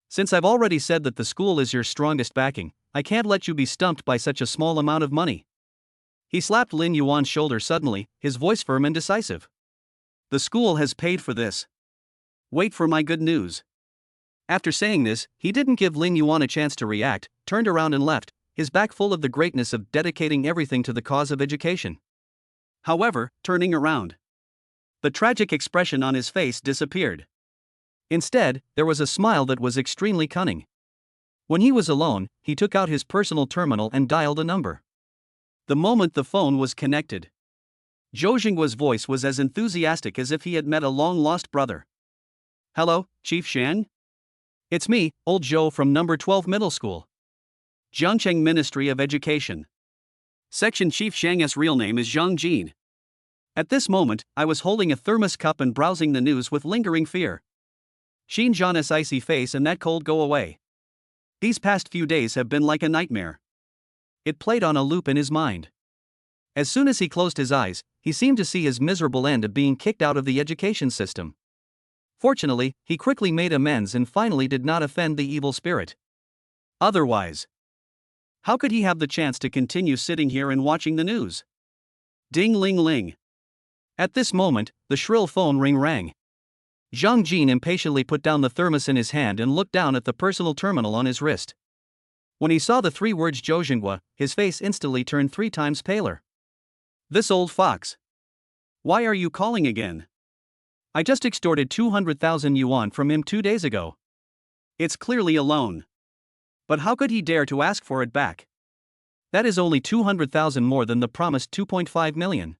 Speaker 1: Since I've already said that the school is your strongest backing, I can't let you be stumped by such a small amount of money. He slapped Lin Yuan's shoulder suddenly, his voice firm and decisive. The school has paid for this. Wait for my good news. After saying this, he didn't give Lin Yuan a chance to react, turned around and left, his back full of the greatness of dedicating everything to the cause of education. However, turning around, the tragic expression on his face disappeared. Instead, there was a smile that was extremely cunning. When he was alone, he took out his personal terminal and dialed a number. The moment the phone was connected, Zhou Xinghua's voice was as enthusiastic as if he had met a long-lost brother. Hello, Chief Shang? It's me, old Zhou from number 12 middle school. Jiangcheng Ministry of Education. Section Chief Shang's real name is Zhang Jin. At this moment, I was holding a thermos cup and browsing the news with lingering fear. Xin Zhan's icy face and that cold go away. These past few days have been like a nightmare. It played on a loop in his mind. As soon as he closed his eyes, he seemed to see his miserable end of being kicked out of the education system. Fortunately, he quickly made amends and finally did not offend the evil spirit. Otherwise, how could he have the chance to continue sitting here and watching the news? Ding ling ling. At this moment, the shrill phone ring rang. Zhang Jin impatiently put down the thermos in his hand and looked down at the personal terminal on his wrist. When he saw the 3 words Zhou Xinghua, his face instantly turned 3 times paler. This old fox. Why are you calling again? I just extorted 200,000 yuan from him 2 days ago. It's clearly a loan. But how could he dare to ask for it back? That is only 200,000 more than the promised 2.5 million.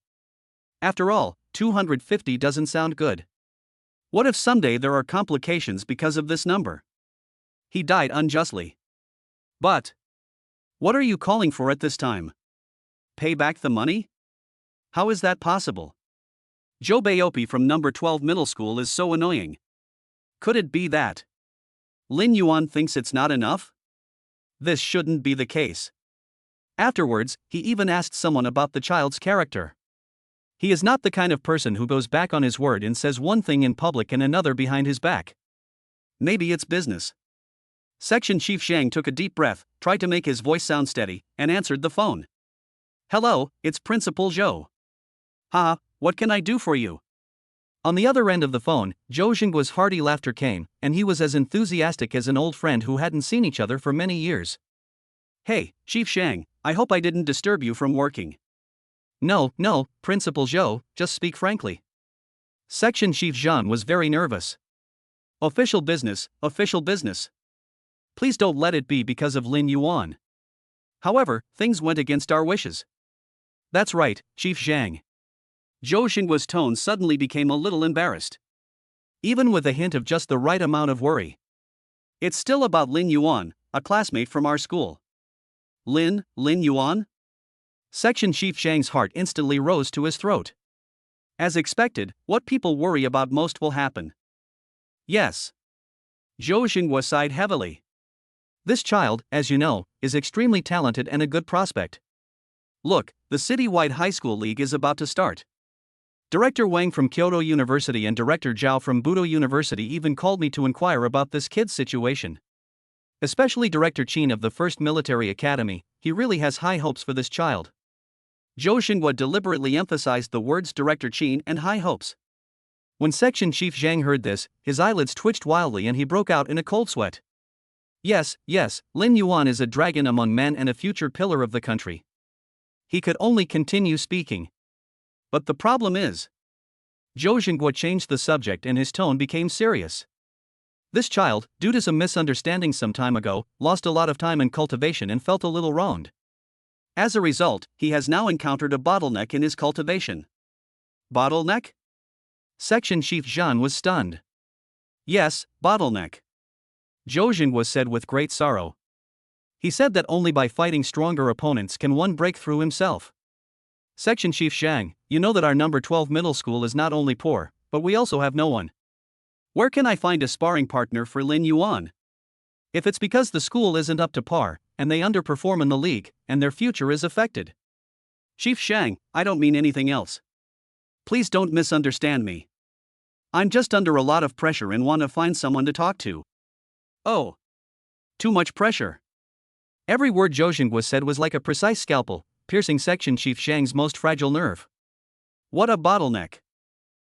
Speaker 1: After all, 250 doesn't sound good. What if someday there are complications because of this number? He died unjustly. But what are you calling for at this time? Pay back the money? How is that possible? Joe Baopi from number 12 middle school is so annoying. Could it be that Lin Yuan thinks it's not enough? This shouldn't be the case. Afterwards, he even asked someone about the child's character. He is not the kind of person who goes back on his word and says one thing in public and another behind his back. Maybe it's business. Section Chief Zhang took a deep breath, tried to make his voice sound steady, and answered the phone. Hello, it's Principal Zhou. Ha, what can I do for you? On the other end of the phone, Zhou Xingguo's hearty laughter came, and he was as enthusiastic as an old friend who hadn't seen each other for many years. Hey, Chief Zhang, I hope I didn't disturb you from working. No, Principal Zhou, just speak frankly. Section Chief Zhang was very nervous. Official business. Please don't let it be because of Lin Yuan. However, things went against our wishes. That's right, Chief Zhang. Zhou Xingguo's tone suddenly became a little embarrassed. Even with a hint of just the right amount of worry. It's still about Lin Yuan, a classmate from our school. Lin Yuan? Section Chief Zhang's heart instantly rose to his throat. As expected, what people worry about most will happen. Yes. Zhou Xingguo sighed heavily. This child, as you know, is extremely talented and a good prospect. Look, the citywide high school league is about to start. Director Wang from Kyoto University and Director Zhao from Budo University even called me to inquire about this kid's situation. Especially Director Qin of the 1st Military Academy, he really has high hopes for this child. Zhou Xingguo deliberately emphasized the words Director Qin and high hopes. When Section Chief Zhang heard this, his eyelids twitched wildly and he broke out in a cold sweat. Yes, Lin Yuan is a dragon among men and a future pillar of the country. He could only continue speaking. But the problem is, Zhou Xingguo changed the subject and his tone became serious. This child, due to some misunderstanding some time ago, lost a lot of time in cultivation and felt a little wronged. As a result, he has now encountered a bottleneck in his cultivation. Bottleneck? Section Chief Zhan was stunned. Yes, bottleneck. Zhou Xingguo said with great sorrow. He said that only by fighting stronger opponents can one break through himself. Section Chief Zhang, you know that our number 12 middle school is not only poor, but we also have no one. Where can I find a sparring partner for Lin Yuan? If it's because the school isn't up to par, and they underperform in the league, and their future is affected. Chief Zhang, I don't mean anything else. Please don't misunderstand me. I'm just under a lot of pressure and want to find someone to talk to. Oh. Too much pressure. Every word Zhou Xingguo said was like a precise scalpel, piercing Section Chief Zhang's most fragile nerve. What a bottleneck.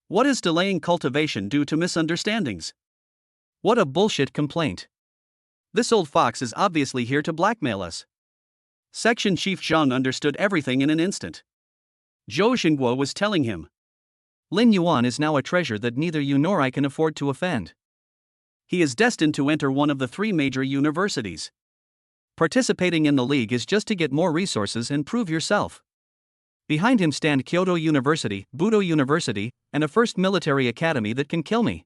Speaker 1: What is delaying cultivation due to misunderstandings? What a bullshit complaint. This old fox is obviously here to blackmail us. Section Chief Zhang understood everything in an instant. Zhou Xingguo was telling him. Lin Yuan is now a treasure that neither you nor I can afford to offend. He is destined to enter one of the 3 major universities. Participating in the league is just to get more resources and prove yourself. Behind him stand Kyoto University, Budo University, and a 1st Military Academy that can kill me.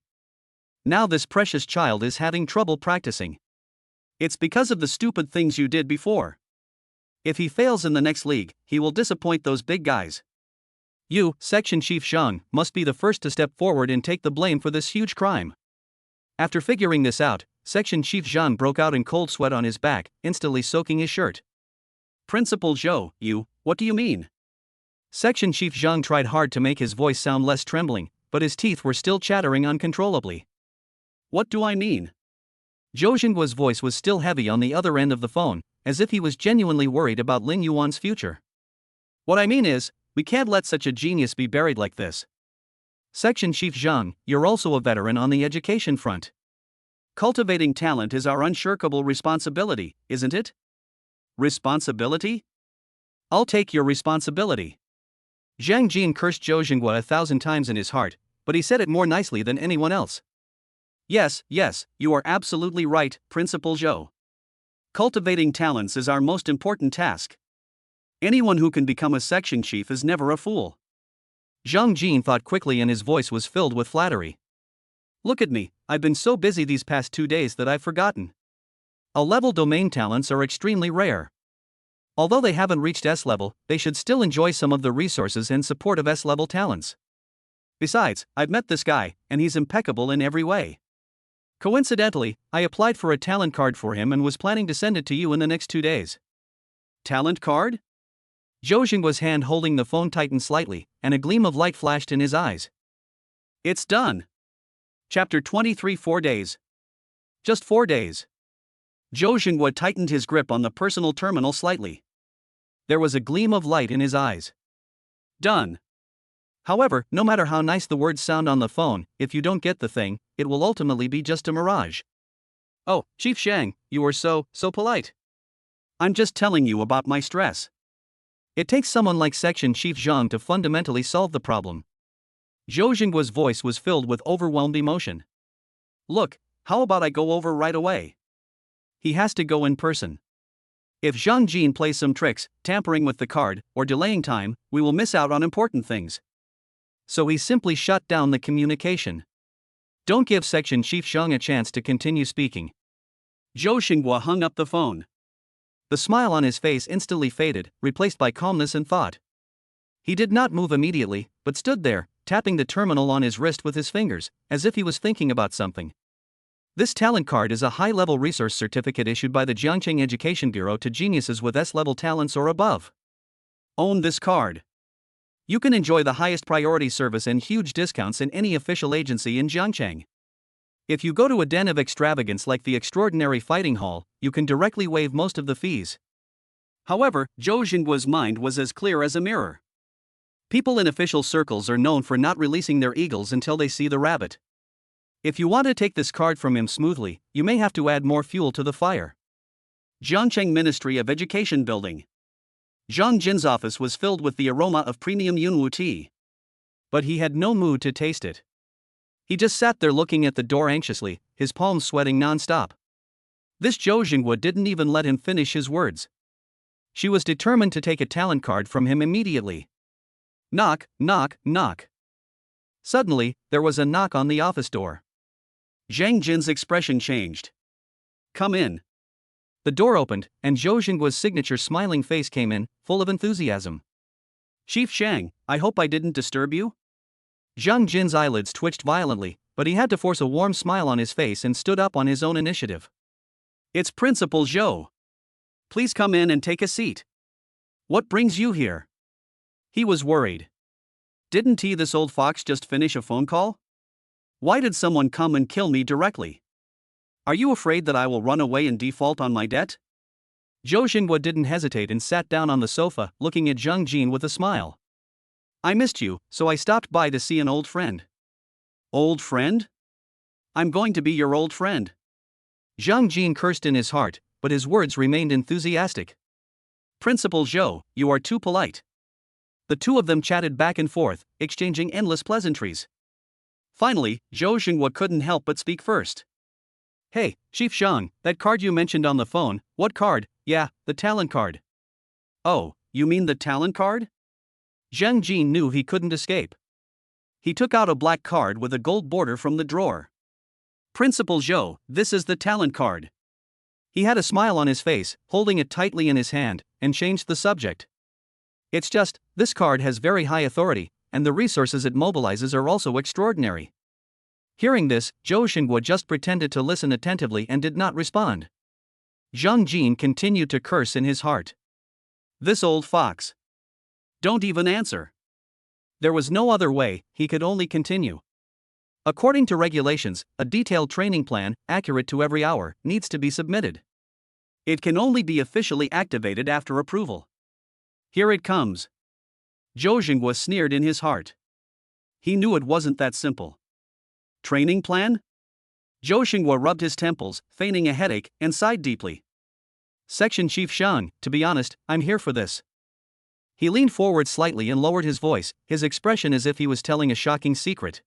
Speaker 1: Now this precious child is having trouble practicing. It's because of the stupid things you did before. If he fails in the next league, he will disappoint those big guys. You, Section Chief Zhang, must be the first to step forward and take the blame for this huge crime. After figuring this out, Section Chief Zhang broke out in cold sweat on his back, instantly soaking his shirt. Principal Zhou, what do you mean? Section Chief Zhang tried hard to make his voice sound less trembling, but his teeth were still chattering uncontrollably. What do I mean? Zhou Xingguo's voice was still heavy on the other end of the phone, as if he was genuinely worried about Lin Yuan's future. What I mean is, we can't let such a genius be buried like this. Section Chief Zhang, you're also a veteran on the education front. Cultivating talent is our unshirkable responsibility, isn't it? Responsibility? I'll take your responsibility. Zhang Jin cursed Zhou Xingguo 1,000 times in his heart, but he said it more nicely than anyone else. Yes, you are absolutely right, Principal Zhou. Cultivating talents is our most important task. Anyone who can become a section chief is never a fool. Zhang Jin thought quickly and his voice was filled with flattery. Look at me, I've been so busy these past 2 days that I've forgotten. A-level domain talents are extremely rare. Although they haven't reached S-level, they should still enjoy some of the resources and support of S-level talents. Besides, I've met this guy, and he's impeccable in every way. Coincidentally, I applied for a talent card for him and was planning to send it to you in the next 2 days. Talent card? Zhou Xingguo's hand holding the phone tightened slightly, and a gleam of light flashed in his eyes. It's done. Chapter 23 4 days. Just 4 days. Zhou Xingguo tightened his grip on the personal terminal slightly. There was a gleam of light in his eyes. Done. However, no matter how nice the words sound on the phone, if you don't get the thing, it will ultimately be just a mirage. Oh, Chief Shang, you are so polite. I'm just telling you about my stress. It takes someone like Section Chief Zhang to fundamentally solve the problem. Zhou Xingguo's voice was filled with overwhelmed emotion. Look, how about I go over right away? He has to go in person. If Zhang Jin plays some tricks, tampering with the card, or delaying time, we will miss out on important things. So he simply shut down the communication. Don't give Section Chief Zhang a chance to continue speaking. Zhou Xingguo hung up the phone. The smile on his face instantly faded, replaced by calmness and thought. He did not move immediately, but stood there, tapping the terminal on his wrist with his fingers, as if he was thinking about something. This talent card is a high-level resource certificate issued by the Jiangcheng Education Bureau to geniuses with S-level talents or above. Own this card. You can enjoy the highest priority service and huge discounts in any official agency in Jiangcheng. If you go to a den of extravagance like the Extraordinary Fighting Hall, you can directly waive most of the fees. However, Zhou Xingguo's mind was as clear as a mirror. People in official circles are known for not releasing their eagles until they see the rabbit. If you want to take this card from him smoothly, you may have to add more fuel to the fire. Jiangcheng Ministry of Education Building. Zhang Jin's office was filled with the aroma of premium Yunwu tea. But he had no mood to taste it. He just sat there looking at the door anxiously, his palms sweating non-stop. This Zhou Xingguo didn't even let him finish his words. She was determined to take a talent card from him immediately. Knock, knock, knock. Suddenly, there was a knock on the office door. Zhang Jin's expression changed. Come in. The door opened, and Zhou Xingguo's signature smiling face came in, full of enthusiasm. Chief Shang, I hope I didn't disturb you? Zhang Jin's eyelids twitched violently, but he had to force a warm smile on his face and stood up on his own initiative. It's Principal Zhou. Please come in and take a seat. What brings you here? He was worried. Didn't this old fox just finish a phone call? Why did someone come and kill me directly? Are you afraid that I will run away and default on my debt? Zhou Xingguo didn't hesitate and sat down on the sofa, looking at Zhang Jin with a smile. I missed you, so I stopped by to see an old friend. Old friend? I'm going to be your old friend. Zhang Jin cursed in his heart, but his words remained enthusiastic. Principal Zhou, you are too polite. The two of them chatted back and forth, exchanging endless pleasantries. Finally, Zhou Xingguo couldn't help but speak first. Hey, Chief Shang, that card you mentioned on the phone, what card? Yeah, the talent card. Oh, you mean the talent card? Zhang Jin knew he couldn't escape. He took out a black card with a gold border from the drawer. Principal Zhou, this is the talent card. He had a smile on his face, holding it tightly in his hand, and changed the subject. It's just, this card has very high authority, and the resources it mobilizes are also extraordinary. Hearing this, Zhou Xingguo just pretended to listen attentively and did not respond. Zhang Jin continued to curse in his heart. This old fox. Don't even answer. There was no other way, he could only continue. According to regulations, a detailed training plan, accurate to every hour, needs to be submitted. It can only be officially activated after approval. Here it comes. Zhou Xingguo sneered in his heart. He knew it wasn't that simple. Training plan? Zhou Xingguo rubbed his temples, feigning a headache, and sighed deeply. Section Chief Shang, to be honest, I'm here for this. He leaned forward slightly and lowered his voice, his expression as if he was telling a shocking secret.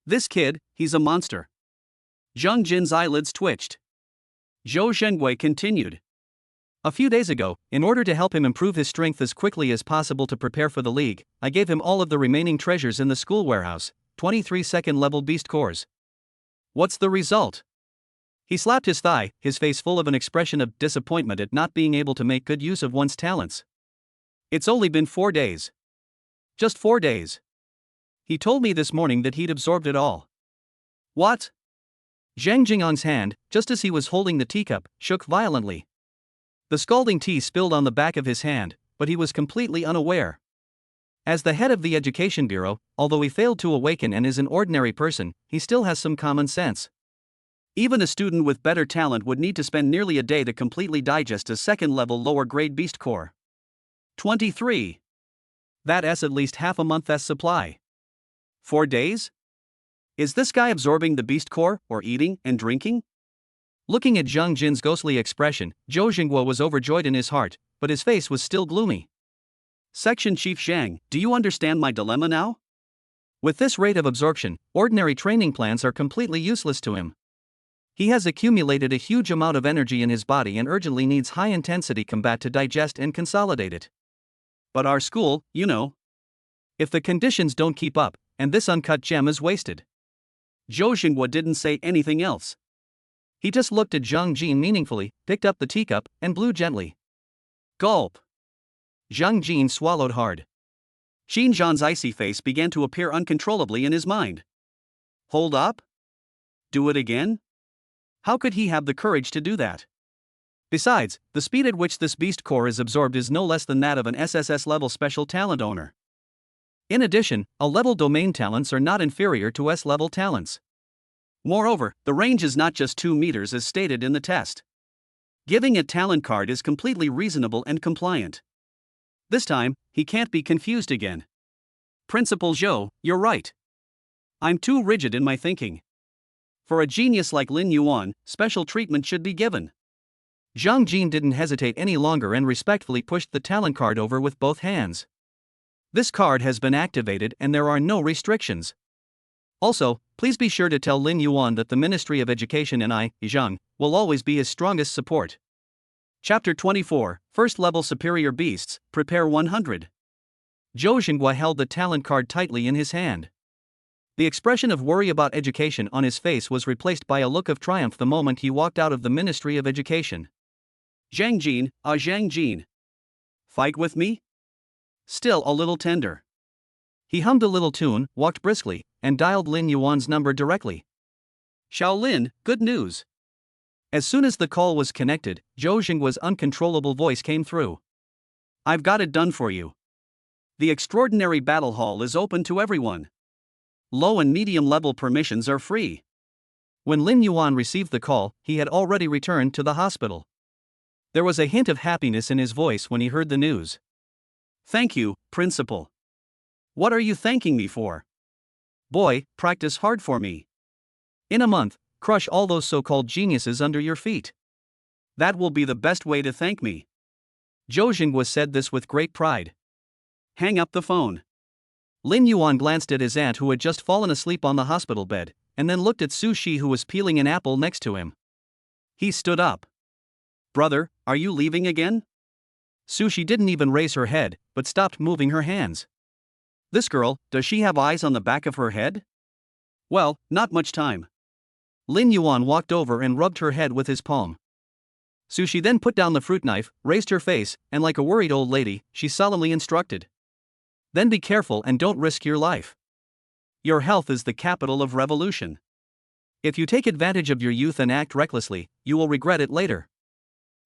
Speaker 1: This kid, he's a monster. Zhang Jin's eyelids twitched. Zhou Zhengwei continued. A few days ago, in order to help him improve his strength as quickly as possible to prepare for the league, I gave him all of the remaining treasures in the school warehouse, 23 second-level beast cores. What's the result? He slapped his thigh, his face full of an expression of disappointment at not being able to make good use of one's talents. It's only been 4 days. Just 4 days. He told me this morning that he'd absorbed it all. What? Zhang Jingang's hand, just as he was holding the teacup, shook violently. The scalding tea spilled on the back of his hand, but he was completely unaware. As the head of the Education Bureau, although he failed to awaken and is an ordinary person, he still has some common sense. Even a student with better talent would need to spend nearly a day to completely digest a second-level lower-grade beast core. 23. That's at least half a month's supply. 4 days? Is this guy absorbing the beast core, or eating and drinking? Looking at Zhang Jin's ghostly expression, Zhou Jingguo was overjoyed in his heart, but his face was still gloomy. Section Chief Zhang, do you understand my dilemma now? With this rate of absorption, ordinary training plans are completely useless to him. He has accumulated a huge amount of energy in his body and urgently needs high-intensity combat to digest and consolidate it. But our school, you know. If the conditions don't keep up, and this uncut gem is wasted. Zhou Xinghua didn't say anything else. He just looked at Zhang Jin meaningfully, picked up the teacup, and blew gently. Gulp. Zhang Jin swallowed hard. Qin Zhan's icy face began to appear uncontrollably in his mind. Hold up? Do it again? How could he have the courage to do that? Besides, the speed at which this beast core is absorbed is no less than that of an SSS-level special talent owner. In addition, A-level domain talents are not inferior to S-level talents. Moreover, the range is not just 2 meters as stated in the test. Giving a talent card is completely reasonable and compliant. This time, he can't be confused again. Principal Zhou, you're right. I'm too rigid in my thinking. For a genius like Lin Yuan, special treatment should be given. Zhang Jin didn't hesitate any longer and respectfully pushed the talent card over with both hands. This card has been activated and there are no restrictions. Also, please be sure to tell Lin Yuan that the Ministry of Education and I, Zhang, will always be his strongest support. Chapter 24, First Level Superior Beasts, Prepare 100. Zhou Xinghua held the talent card tightly in his hand. The expression of worry about education on his face was replaced by a look of triumph the moment he walked out of the Ministry of Education. Zhang Jin, Zhang Jin. Fight with me? Still a little tender. He hummed a little tune, walked briskly, and dialed Lin Yuan's number directly. Shaolin, good news. As soon as the call was connected, Zhou Xinghua's uncontrollable voice came through. I've got it done for you. The extraordinary battle hall is open to everyone. Low and medium level permissions are free. When Lin Yuan received the call, he had already returned to the hospital. There was a hint of happiness in his voice when he heard the news. Thank you, Principal. What are you thanking me for? Boy, practice hard for me. In a month, crush all those so-called geniuses under your feet. That will be the best way to thank me. Zhou Xinghua said this with great pride. Hang up the phone. Lin Yuan glanced at his aunt who had just fallen asleep on the hospital bed, and then looked at Su Shi who was peeling an apple next to him. He stood up. Brother, are you leaving again? Su Shi didn't even raise her head, but stopped moving her hands. This girl, does she have eyes on the back of her head? Well, not much time. Lin Yuan walked over and rubbed her head with his palm. Su Shi then put down the fruit knife, raised her face, and like a worried old lady, she solemnly instructed. Then be careful and don't risk your life. Your health is the capital of revolution. If you take advantage of your youth and act recklessly, you will regret it later.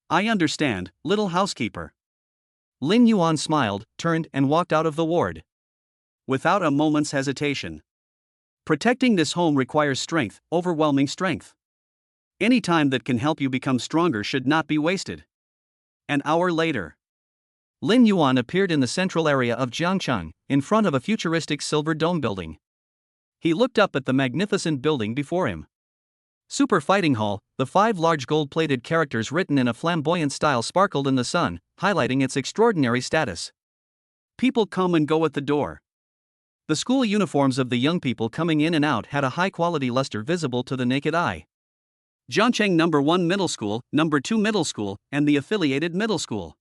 Speaker 1: I understand, little housekeeper. Lin Yuan smiled, turned, and walked out of the ward. Without a moment's hesitation. Protecting this home requires strength, overwhelming strength. Any time that can help you become stronger should not be wasted. An hour later. Lin Yuan appeared in the central area of Jiangcheng, in front of a futuristic silver dome building. He looked up at the magnificent building before him. Super Fighting Hall, the 5 large gold-plated characters written in a flamboyant style sparkled in the sun, highlighting its extraordinary status. People come and go at the door. The school uniforms of the young people coming in and out had a high-quality luster visible to the naked eye. Jiangcheng number 1 middle school, number 2 middle school, and the affiliated middle school.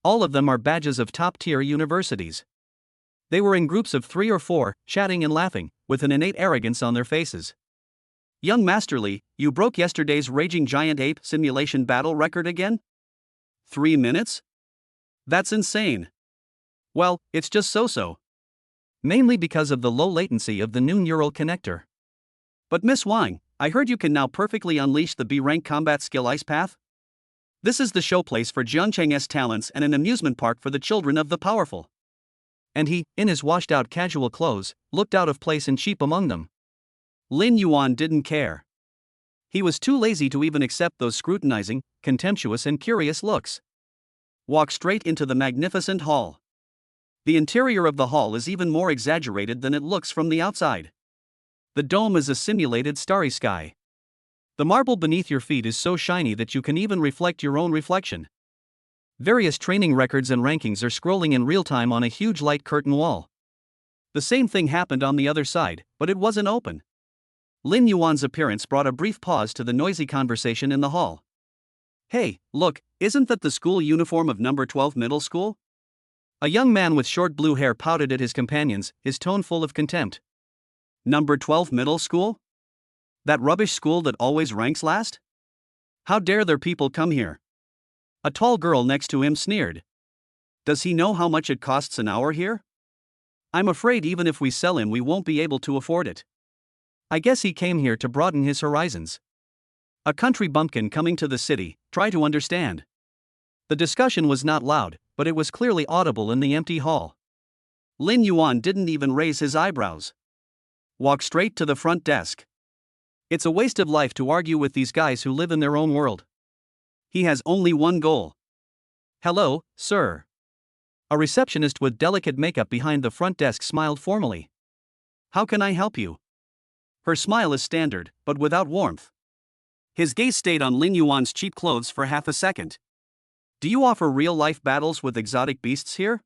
Speaker 1: All of them are badges of top-tier universities. They were in groups of 3 or 4, chatting and laughing, with an innate arrogance on their faces. Young Master Li, you broke yesterday's Raging Giant Ape simulation battle record again? 3 minutes? That's insane. Well, it's just so-so. Mainly because of the low latency of the new neural connector. But Miss Wang, I heard you can now perfectly unleash the B-rank combat skill Ice Path? This is the showplace for Jiangcheng's talents and an amusement park for the children of the powerful. And he, in his washed-out casual clothes, looked out of place and cheap among them. Lin Yuan didn't care. He was too lazy to even accept those scrutinizing, contemptuous and curious looks. Walk straight into the magnificent hall. The interior of the hall is even more exaggerated than it looks from the outside. The dome is a simulated starry sky. The marble beneath your feet is so shiny that you can even reflect your own reflection. Various training records and rankings are scrolling in real time on a huge light curtain wall. The same thing happened on the other side, but it wasn't open. Lin Yuan's appearance brought a brief pause to the noisy conversation in the hall. Hey, look, isn't that the school uniform of number 12 middle school? A young man with short blue hair pouted at his companions, his tone full of contempt. Number 12 middle school? That rubbish school that always ranks last? How dare their people come here? A tall girl next to him sneered. Does he know how much it costs an hour here? I'm afraid even if we sell him we won't be able to afford it. I guess he came here to broaden his horizons. A country bumpkin coming to the city, try to understand. The discussion was not loud, but it was clearly audible in the empty hall. Lin Yuan didn't even raise his eyebrows. Walk straight to the front desk. It's a waste of life to argue with these guys who live in their own world. He has only one goal. Hello, sir. A receptionist with delicate makeup behind the front desk smiled formally. How can I help you? Her smile is standard, but without warmth. His gaze stayed on Lin Yuan's cheap clothes for half a second. Do you offer real-life battles with exotic beasts here?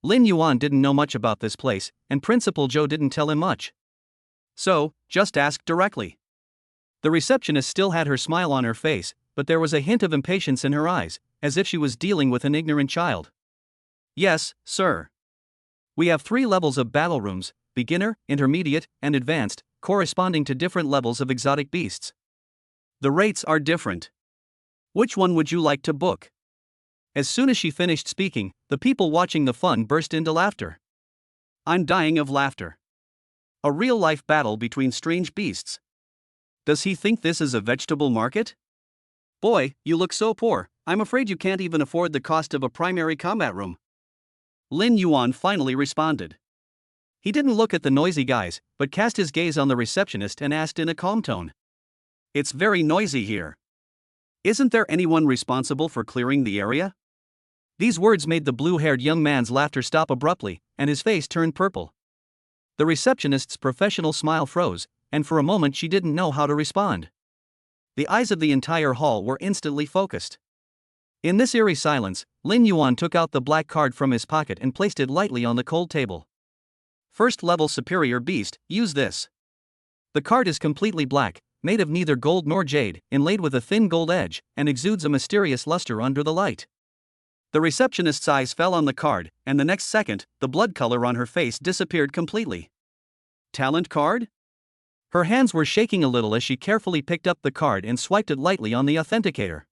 Speaker 1: Lin Yuan didn't know much about this place, and Principal Zhou didn't tell him much. So, just ask directly. The receptionist still had her smile on her face, but there was a hint of impatience in her eyes, as if she was dealing with an ignorant child. Yes, sir. We have 3 levels of battle rooms, beginner, intermediate, and advanced, corresponding to different levels of exotic beasts. The rates are different. Which one would you like to book? As soon as she finished speaking, the people watching the fun burst into laughter. I'm dying of laughter. A real-life battle between strange beasts. Does he think this is a vegetable market? Boy, you look so poor, I'm afraid you can't even afford the cost of a primary combat room. Lin Yuan finally responded. He didn't look at the noisy guys, but cast his gaze on the receptionist and asked in a calm tone. It's very noisy here. Isn't there anyone responsible for clearing the area? These words made the blue-haired young man's laughter stop abruptly, and his face turned purple. The receptionist's professional smile froze, and for a moment she didn't know how to respond. The eyes of the entire hall were instantly focused. In this eerie silence, Lin Yuan took out the black card from his pocket and placed it lightly on the cold table. First level superior beast, use this. The card is completely black, made of neither gold nor jade, inlaid with a thin gold edge, and exudes a mysterious luster under the light. The receptionist's eyes fell on the card, and the next second, the blood color on her face disappeared completely. Talent card? Her hands were shaking a little as she carefully picked up the card and swiped it lightly on the authenticator.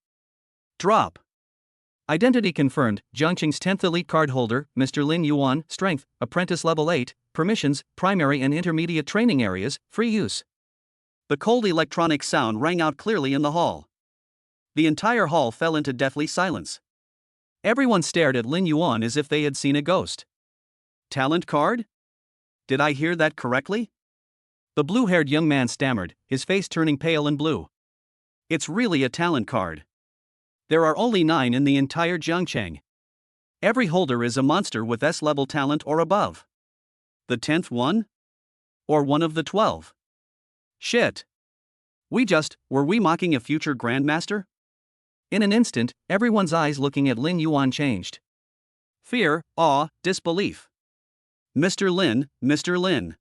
Speaker 1: Drop. Identity confirmed, Jiangcheng's 10th elite card holder, Mr. Lin Yuan, strength, apprentice level 8, permissions, primary and intermediate training areas, free use. The cold electronic sound rang out clearly in the hall. The entire hall fell into deathly silence. Everyone stared at Lin Yuan as if they had seen a ghost. Talent card? Did I hear that correctly? The blue-haired young man stammered, his face turning pale and blue. It's really a talent card. There are only 9 in the entire Jiangcheng. Every holder is a monster with S-level talent or above. The 10th one? Or one of the 12? Shit. Were we mocking a future grandmaster? In an instant, everyone's eyes looking at Lin Yuan changed. Fear, awe, disbelief. Mr. Lin, Mr. Lin.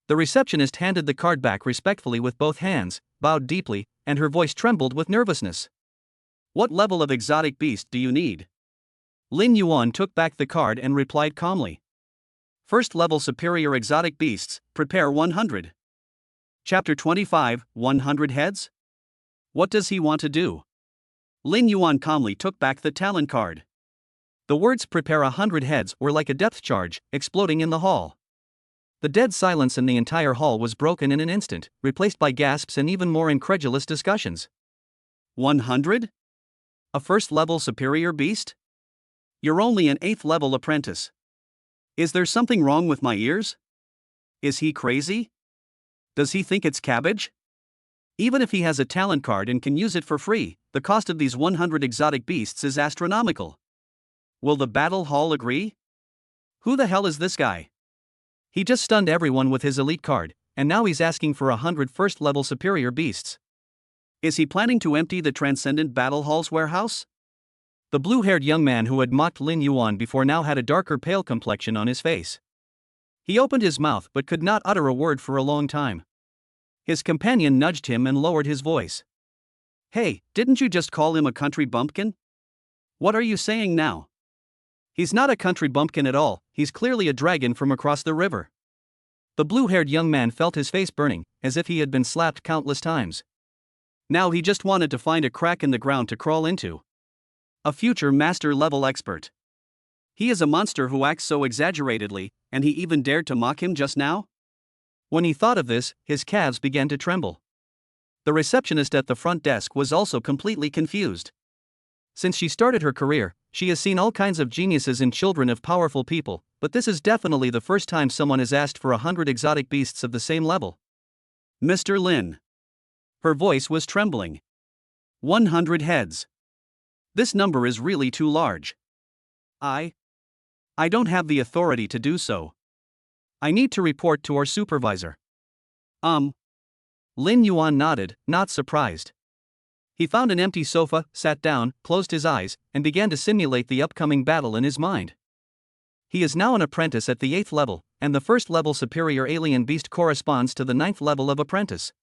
Speaker 1: The receptionist handed the card back respectfully with both hands, bowed deeply, and her voice trembled with nervousness. What level of exotic beast do you need? Lin Yuan took back the card and replied calmly. First level superior exotic beasts, prepare 100. Chapter 25, 100 heads? What does he want to do? Lin Yuan calmly took back the talent card. The words prepare 100 heads were like a depth charge, exploding in the hall. The dead silence in the entire hall was broken in an instant, replaced by gasps and even more incredulous discussions. 100? A first-level superior beast? You're only an 8th-level apprentice. Is there something wrong with my ears? Is he crazy? Does he think it's cabbage? Even if he has a talent card and can use it for free, the cost of these 100 exotic beasts is astronomical. Will the battle hall agree? Who the hell is this guy? He just stunned everyone with his elite card, and now he's asking for 100 first-level superior beasts. Is he planning to empty the Transcendent Battle Hall's warehouse? The blue-haired young man who had mocked Lin Yuan before now had a darker pale complexion on his face. He opened his mouth but could not utter a word for a long time. His companion nudged him and lowered his voice. Hey, didn't you just call him a country bumpkin? What are you saying now? He's not a country bumpkin at all, he's clearly a dragon from across the river. The blue-haired young man felt his face burning, as if he had been slapped countless times. Now he just wanted to find a crack in the ground to crawl into. A future master-level expert. He is a monster who acts so exaggeratedly, and he even dared to mock him just now? When he thought of this, his calves began to tremble. The receptionist at the front desk was also completely confused. Since she started her career, she has seen all kinds of geniuses in children of powerful people, but this is definitely the first time someone has asked for 100 exotic beasts of the same level. Mr. Lin. Her voice was trembling. 100 heads. This number is really too large. I don't have the authority to do so. I need to report to our supervisor. Lin Yuan nodded, not surprised. He found an empty sofa, sat down, closed his eyes, and began to simulate the upcoming battle in his mind. He is now an apprentice at the 8th level, and the first level superior alien beast corresponds to the 9th level of apprentice.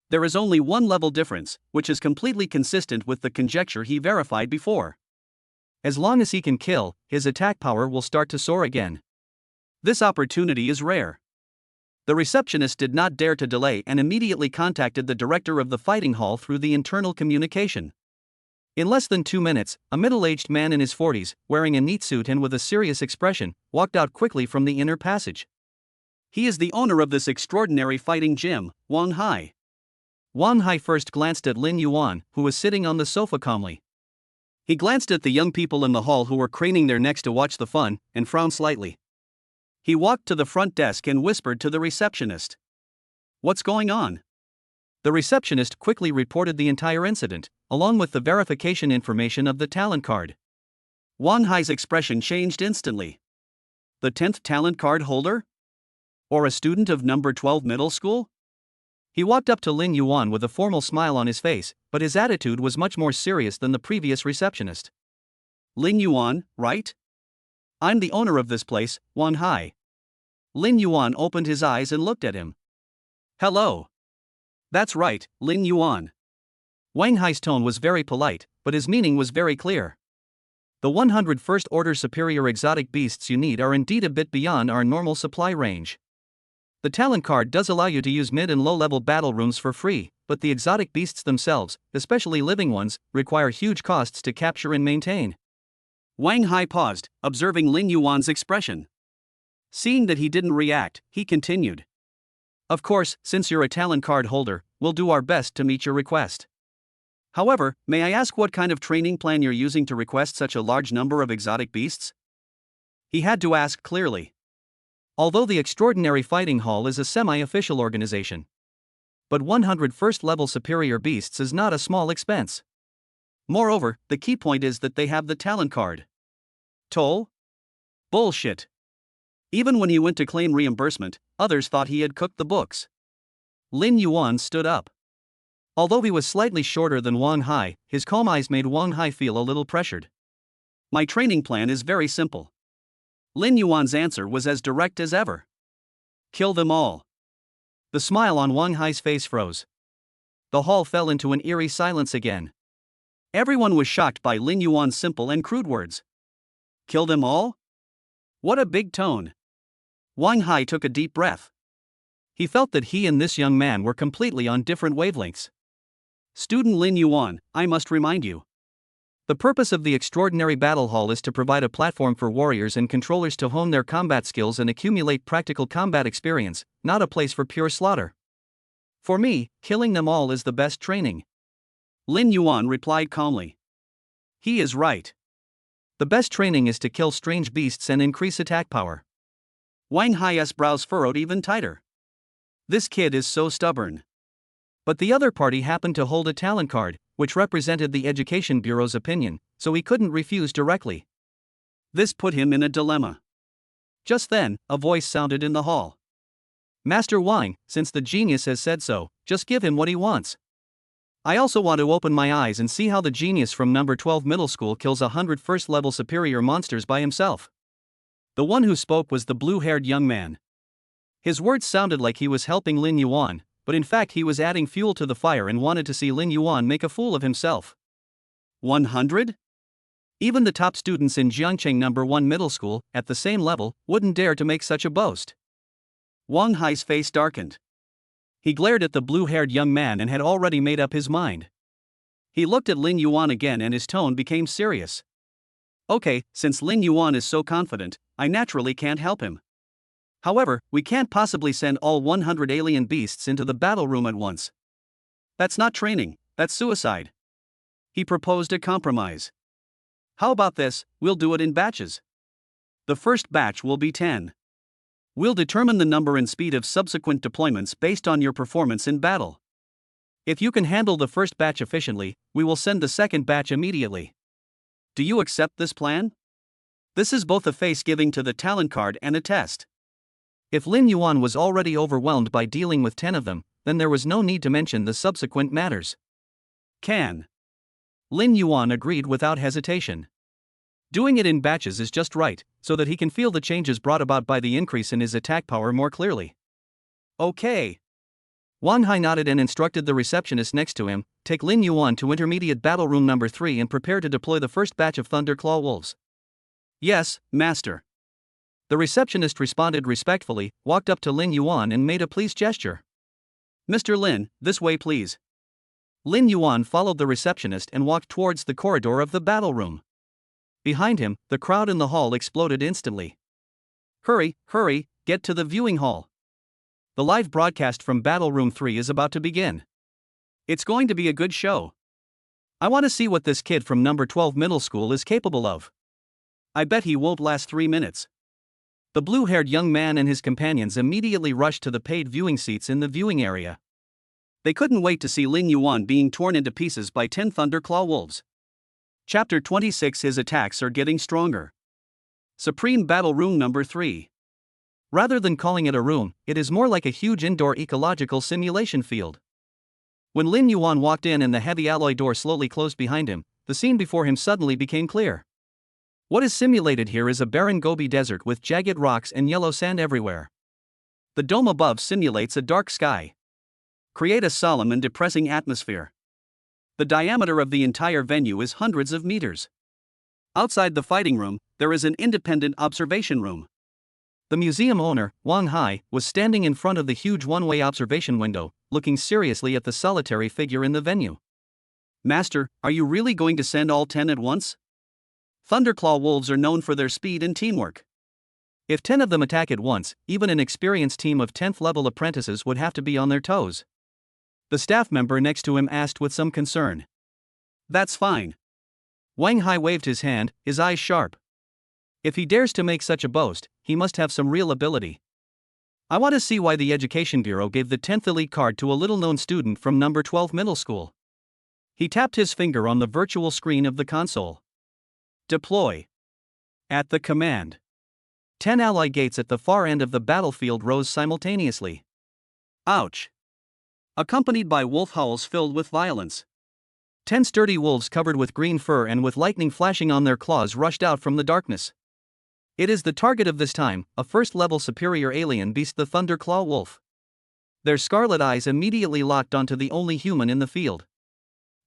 Speaker 1: There is only one level difference, which is completely consistent with the conjecture he verified before. As long as he can kill, his attack power will start to soar again. This opportunity is rare. The receptionist did not dare to delay and immediately contacted the director of the fighting hall through the internal communication. In less than 2 minutes, a middle-aged man in his 40s, wearing a neat suit and with a serious expression, walked out quickly from the inner passage. He is the owner of this extraordinary fighting gym, Wang Hai. Wang Hai first glanced at Lin Yuan, who was sitting on the sofa calmly. He glanced at the young people in the hall who were craning their necks to watch the fun, and frowned slightly. He walked to the front desk and whispered to the receptionist. What's going on? The receptionist quickly reported the entire incident, along with the verification information of the talent card. Wang Hai's expression changed instantly. The 10th talent card holder? Or a student of number 12 middle school? He walked up to Lin Yuan with a formal smile on his face, but his attitude was much more serious than the previous receptionist. Lin Yuan, right? I'm the owner of this place, Wang Hai. Lin Yuan opened his eyes and looked at him. Hello. That's right, Lin Yuan. Wang Hai's tone was very polite, but his meaning was very clear. The 100 first-order superior exotic beasts you need are indeed a bit beyond our normal supply range. The talent card does allow you to use mid- and low-level battle rooms for free, but the exotic beasts themselves, especially living ones, require huge costs to capture and maintain. Wang Hai paused, observing Lin Yuan's expression. Seeing that he didn't react, he continued. Of course, since you're a talent card holder, we'll do our best to meet your request. However, may I ask what kind of training plan you're using to request such a large number of exotic beasts? He had to ask clearly. Although the Extraordinary Fighting Hall is a semi-official organization. But 100 first-level superior beasts is not a small expense. Moreover, the key point is that they have the talent card. Toll? Bullshit. Even when he went to claim reimbursement, others thought he had cooked the books. Lin Yuan stood up. Although he was slightly shorter than Wang Hai, his calm eyes made Wang Hai feel a little pressured. My training plan is very simple. Lin Yuan's answer was as direct as ever. Kill them all. The smile on Wang Hai's face froze. The hall fell into an eerie silence again. Everyone was shocked by Lin Yuan's simple and crude words. Kill them all? What a big tone. Wang Hai took a deep breath. He felt that he and this young man were completely on different wavelengths. Student Lin Yuan, I must remind you. The purpose of the extraordinary battle hall is to provide a platform for warriors and controllers to hone their combat skills and accumulate practical combat experience, not a place for pure slaughter. For me, killing them all is the best training. Lin Yuan replied calmly. He is right. The best training is to kill strange beasts and increase attack power. Wang Hai's brows furrowed even tighter. This kid is so stubborn. But the other party happened to hold a talent card, which represented the Education Bureau's opinion, so he couldn't refuse directly. This put him in a dilemma. Just then, a voice sounded in the hall. Master Wang, since the genius has said so, just give him what he wants. I also want to open my eyes and see how the genius from number 12 middle school kills 100 first-level superior monsters by himself. The one who spoke was the blue-haired young man. His words sounded like he was helping Lin Yuan, but in fact he was adding fuel to the fire and wanted to see Lin Yuan make a fool of himself. 100? Even the top students in Jiangcheng number 1 middle school, at the same level, wouldn't dare to make such a boast. Wang Hai's face darkened. He glared at the blue-haired young man and had already made up his mind. He looked at Lin Yuan again and his tone became serious. Okay, since Lin Yuan is so confident, I naturally can't help him. However, we can't possibly send all 100 alien beasts into the battle room at once. That's not training, that's suicide. He proposed a compromise. How about this, we'll do it in batches. The first batch will be 10. We'll determine the number and speed of subsequent deployments based on your performance in battle. If you can handle the first batch efficiently, we will send the second batch immediately. Do you accept this plan? This is both a face giving to the talent card and a test. If Lin Yuan was already overwhelmed by dealing with 10 of them, then there was no need to mention the subsequent matters. Can. Lin Yuan agreed without hesitation. Doing it in batches is just right, so that he can feel the changes brought about by the increase in his attack power more clearly. Okay. Wang Hai nodded and instructed the receptionist next to him, take Lin Yuan to intermediate battle room number 3 and prepare to deploy the first batch of Thunderclaw Wolves. Yes, master. The receptionist responded respectfully, walked up to Lin Yuan and made a please gesture. Mr. Lin, this way please. Lin Yuan followed the receptionist and walked towards the corridor of the battle room. Behind him, the crowd in the hall exploded instantly. Hurry, hurry, get to the viewing hall. The live broadcast from Battle Room 3 is about to begin. It's going to be a good show. I want to see what this kid from number 12 middle school is capable of. I bet he won't last 3 minutes. The blue-haired young man and his companions immediately rushed to the paid viewing seats in the viewing area. They couldn't wait to see Lin Yuan being torn into pieces by 10 Thunderclaw Wolves. Chapter 26. His attacks are getting stronger. Supreme Battle Room number 3. Rather than calling it a room, it is more like a huge indoor ecological simulation field. When Lin Yuan walked in and the heavy alloy door slowly closed behind him, the scene before him suddenly became clear. What is simulated here is a barren Gobi desert with jagged rocks and yellow sand everywhere. The dome above simulates a dark sky. Create a solemn and depressing atmosphere. The diameter of the entire venue is hundreds of meters. Outside the fighting room, there is an independent observation room. The museum owner, Wang Hai, was standing in front of the huge one-way observation window, looking seriously at the solitary figure in the venue. Master, are you really going to send all 10 at once? Thunderclaw Wolves are known for their speed and teamwork. If 10 of them attack at once, even an experienced team of 10th level apprentices would have to be on their toes. The staff member next to him asked with some concern. That's fine. Wang Hai waved his hand, his eyes sharp. If he dares to make such a boast, he must have some real ability. I want to see why the Education Bureau gave the 10th elite card to a little-known student from number 12 middle school. He tapped his finger on the virtual screen of the console. Deploy. At the command. 10 ally gates at the far end of the battlefield rose simultaneously. Ouch! Accompanied by wolf howls filled with violence. 10 sturdy wolves covered with green fur and with lightning flashing on their claws rushed out from the darkness. It is the target of this time, a first-level superior alien beast, the Thunderclaw Wolf. Their scarlet eyes immediately locked onto the only human in the field.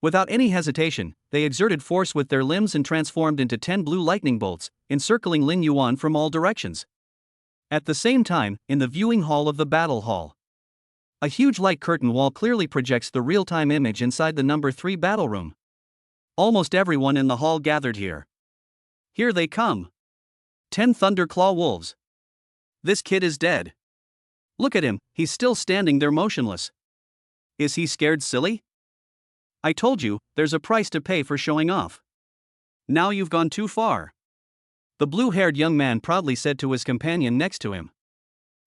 Speaker 1: Without any hesitation, they exerted force with their limbs and transformed into 10 blue lightning bolts, encircling Lin Yuan from all directions. At the same time, in the viewing hall of the battle hall, a huge light curtain wall clearly projects the real-time image inside the number 3 battle room. Almost everyone in the hall gathered here. Here they come. 10 Thunderclaw Wolves. This kid is dead. Look at him, he's still standing there motionless. Is he scared silly? I told you, there's a price to pay for showing off. Now you've gone too far. The blue-haired young man proudly said to his companion next to him.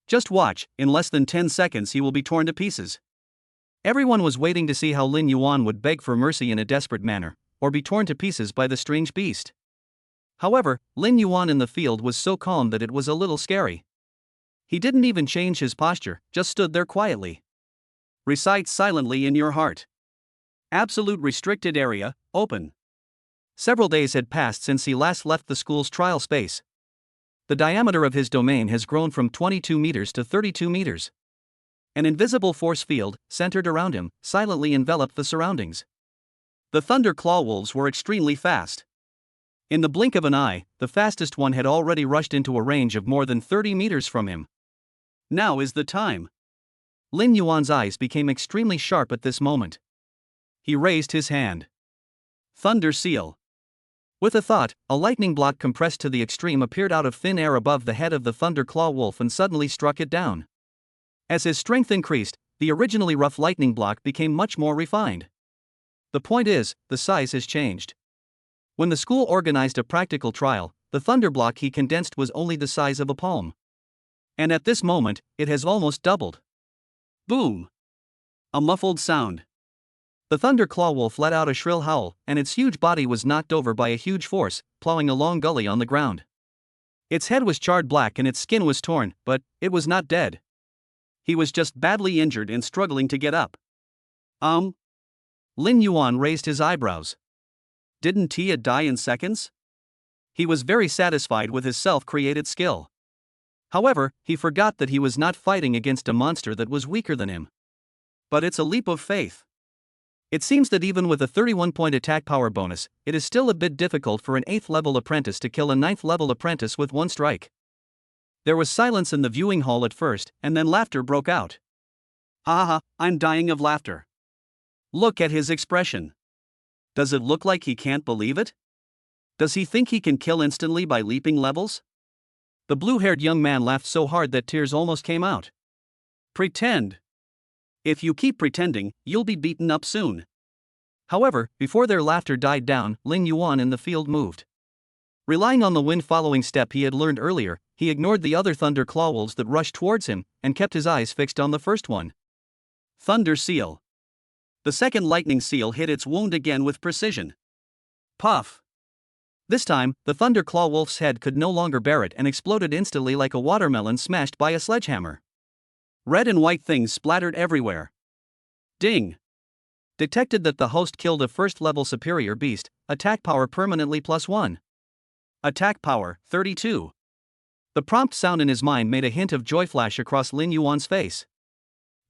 Speaker 1: Just watch, in less than 10 seconds he will be torn to pieces. Everyone was waiting to see how Lin Yuan would beg for mercy in a desperate manner, or be torn to pieces by the strange beast. However, Lin Yuan in the field was so calm that it was a little scary. He didn't even change his posture, just stood there quietly. Recite silently in your heart. Absolute restricted area, open. Several days had passed since he last left the school's trial space. The diameter of his domain has grown from 22 meters to 32 meters. An invisible force field, centered around him, silently enveloped the surroundings. The Thunderclaw Wolves were extremely fast. In the blink of an eye, the fastest one had already rushed into a range of more than 30 meters from him. Now is the time. Lin Yuan's eyes became extremely sharp at this moment. He raised his hand. Thunder Seal. With a thought, a lightning block compressed to the extreme appeared out of thin air above the head of the Thunderclaw Wolf and suddenly struck it down. As his strength increased, the originally rough lightning block became much more refined. The point is, the size has changed. When the school organized a practical trial, the thunder block he condensed was only the size of a palm. And at this moment, it has almost doubled. Boom! A muffled sound. The Thunderclaw Wolf let out a shrill howl, and its huge body was knocked over by a huge force, plowing a long gully on the ground. Its head was charred black and its skin was torn, but it was not dead. He was just badly injured and struggling to get up. Lin Yuan raised his eyebrows. Didn't Tia die in seconds? He was very satisfied with his self-created skill. However, he forgot that he was not fighting against a monster that was weaker than him. But it's a leap of faith. It seems that even with a 31-point attack power bonus, it is still a bit difficult for an 8th-level apprentice to kill a 9th-level apprentice with one strike. There was silence in the viewing hall at first, and then laughter broke out. Ha ha, I'm dying of laughter. Look at his expression. Does it look like he can't believe it? Does he think he can kill instantly by leaping levels? The blue-haired young man laughed so hard that tears almost came out. Pretend. If you keep pretending, you'll be beaten up soon. However, before their laughter died down, Lin Yuan in the field moved. Relying on the wind-following step he had learned earlier, he ignored the other Thunderclaw Wolves that rushed towards him, and kept his eyes fixed on the first one. Thunder Seal. The second lightning seal hit its wound again with precision. Puff. This time, the Thunderclaw Wolf's head could no longer bear it and exploded instantly like a watermelon smashed by a sledgehammer. Red and white things splattered everywhere. Ding! Detected that the host killed a first-level superior beast, attack power permanently +1. Attack power, 32. The prompt sound in his mind made a hint of joy flash across Lin Yuan's face.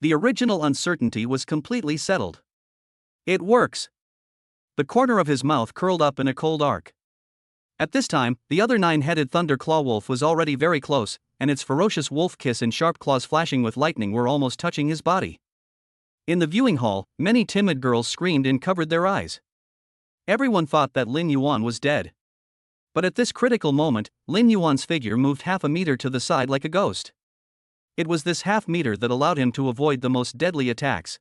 Speaker 1: The original uncertainty was completely settled. It works! The corner of his mouth curled up in a cold arc. At this time, the other 9-headed Thunderclaw Wolf was already very close, and its ferocious wolf kiss and sharp claws flashing with lightning were almost touching his body. In the viewing hall, many timid girls screamed and covered their eyes. Everyone thought that Lin Yuan was dead. But at this critical moment, Lin Yuan's figure moved half a meter to the side like a ghost. It was this half meter that allowed him to avoid the most deadly attacks.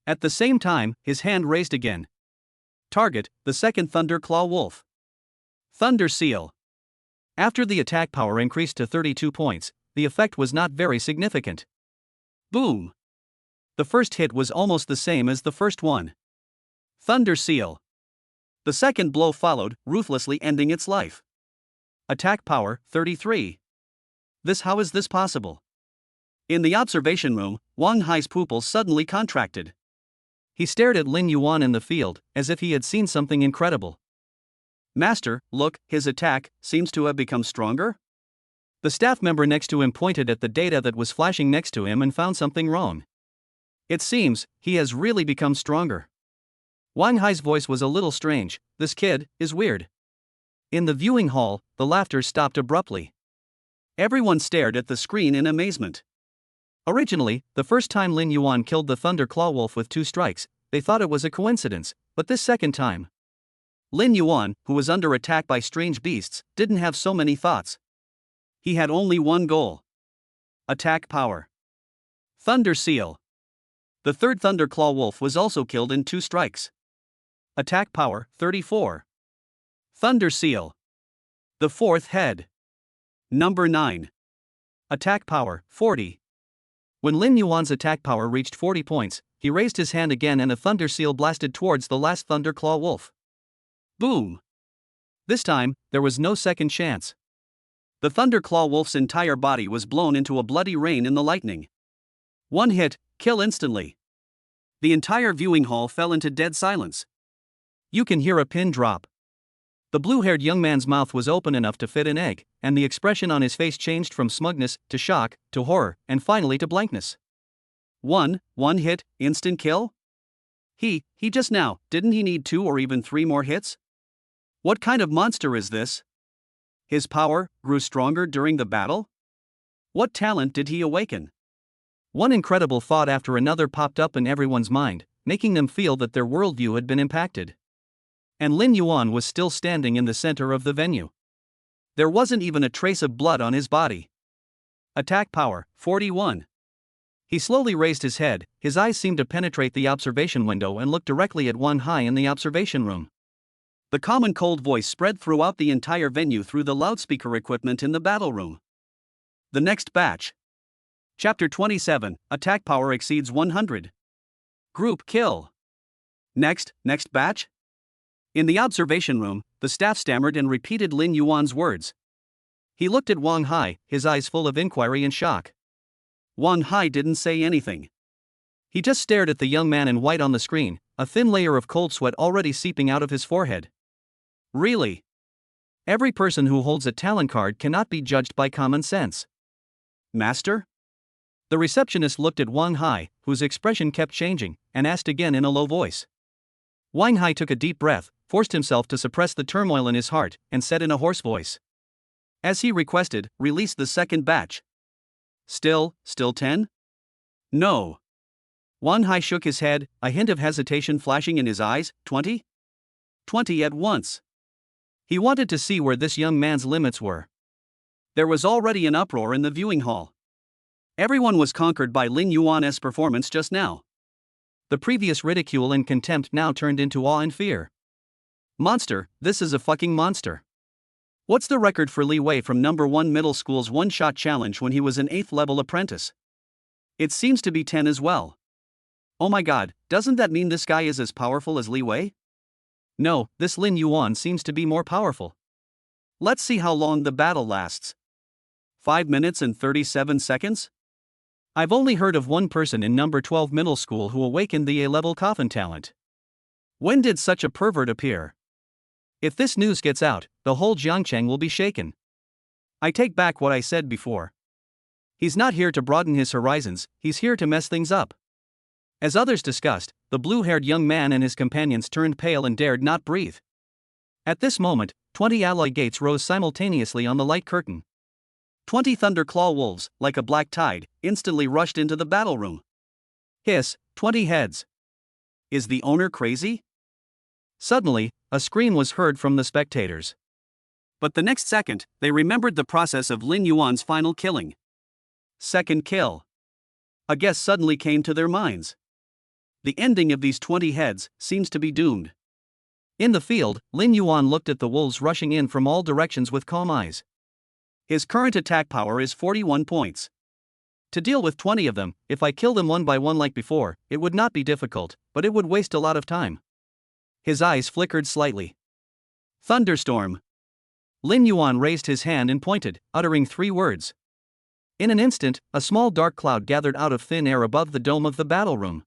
Speaker 1: At the same time, his hand raised again. Target, the second Thunderclaw Wolf. Thunder Seal. After the attack power increased to 32 points, the effect was not very significant. Boom! The first hit was almost the same as the first one. Thunder Seal. The second blow followed, ruthlessly ending its life. Attack power, 33. How is this possible? In the observation room, Wang Hai's pupils suddenly contracted. He stared at Lin Yuan in the field, as if he had seen something incredible. Master, look, his attack seems to have become stronger? The staff member next to him pointed at the data that was flashing next to him and found something wrong. It seems, he has really become stronger. Wang Hai's voice was a little strange. This kid is weird. In the viewing hall, the laughter stopped abruptly. Everyone stared at the screen in amazement. Originally, the first time Lin Yuan killed the Thunder Claw Wolf with 2 strikes, they thought it was a coincidence, but this second time, Lin Yuan, who was under attack by strange beasts, didn't have so many thoughts. He had only one goal. Attack power. Thunder Seal. The third Thunder Claw Wolf was also killed in 2 strikes. Attack power, 34. Thunder Seal. The fourth head. Number 9. Attack power, 40. When Lin Yuan's attack power reached 40 points, he raised his hand again and a Thunder Seal blasted towards the last Thunder Claw Wolf. Boom! This time, there was no second chance. The Thunder Claw Wolf's entire body was blown into a bloody rain in the lightning. One hit, kill instantly. The entire viewing hall fell into dead silence. You can hear a pin drop. The blue-haired young man's mouth was open enough to fit an egg, and the expression on his face changed from smugness, to shock, to horror, and finally to blankness. One hit, instant kill? He just now, didn't he need 2 or even 3 more hits? What kind of monster is this? His power grew stronger during the battle? What talent did he awaken? One incredible thought after another popped up in everyone's mind, making them feel that their worldview had been impacted. And Lin Yuan was still standing in the center of the venue. There wasn't even a trace of blood on his body. Attack power, 41. He slowly raised his head, his eyes seemed to penetrate the observation window and looked directly at Wang Hai in the observation room. The common cold voice spread throughout the entire venue through the loudspeaker equipment in the battle room. The next batch. Chapter 27, Attack Power Exceeds 100. Group Kill. Next batch? In the observation room, the staff stammered and repeated Lin Yuan's words. He looked at Wang Hai, his eyes full of inquiry and shock. Wang Hai didn't say anything. He just stared at the young man in white on the screen, a thin layer of cold sweat already seeping out of his forehead. Really? Every person who holds a talent card cannot be judged by common sense. Master? The receptionist looked at Wang Hai, whose expression kept changing, and asked again in a low voice. Wang Hai took a deep breath, forced himself to suppress the turmoil in his heart, and said in a hoarse voice. As he requested, release the second batch. Still 10? No. Wang Hai shook his head, a hint of hesitation flashing in his eyes. 20? 20 at once. He wanted to see where this young man's limits were. There was already an uproar in the viewing hall. Everyone was conquered by Lin Yuan's performance just now. The previous ridicule and contempt now turned into awe and fear. Monster, this is a fucking monster. What's the record for Li Wei from number 1 middle school's one-shot challenge when he was an 8th level apprentice? It seems to be 10 as well. Oh my god, doesn't that mean this guy is as powerful as Li Wei? No, this Lin Yuan seems to be more powerful. Let's see how long the battle lasts. 5 minutes and 37 seconds? I've only heard of one person in number 12 middle school who awakened the A-level coffin talent. When did such a pervert appear? If this news gets out, the whole Jiangcheng will be shaken. I take back what I said before. He's not here to broaden his horizons, he's here to mess things up. As others discussed, the blue-haired young man and his companions turned pale and dared not breathe. At this moment, 20 alloy gates rose simultaneously on the light curtain. 20 Thunder Claw Wolves, like a black tide, instantly rushed into the battle room. Hiss, 20 heads. Is the owner crazy? Suddenly, a scream was heard from the spectators. But the next second, they remembered the process of Lin Yuan's final killing. Second kill. A guess suddenly came to their minds. The ending of these 20 heads seems to be doomed. In the field, Lin Yuan looked at the wolves rushing in from all directions with calm eyes. His current attack power is 41 points. To deal with 20 of them, if I kill them one by one like before, it would not be difficult, but it would waste a lot of time. His eyes flickered slightly. Thunderstorm. Lin Yuan raised his hand and pointed, uttering 3 words. In an instant, a small dark cloud gathered out of thin air above the dome of the battle room.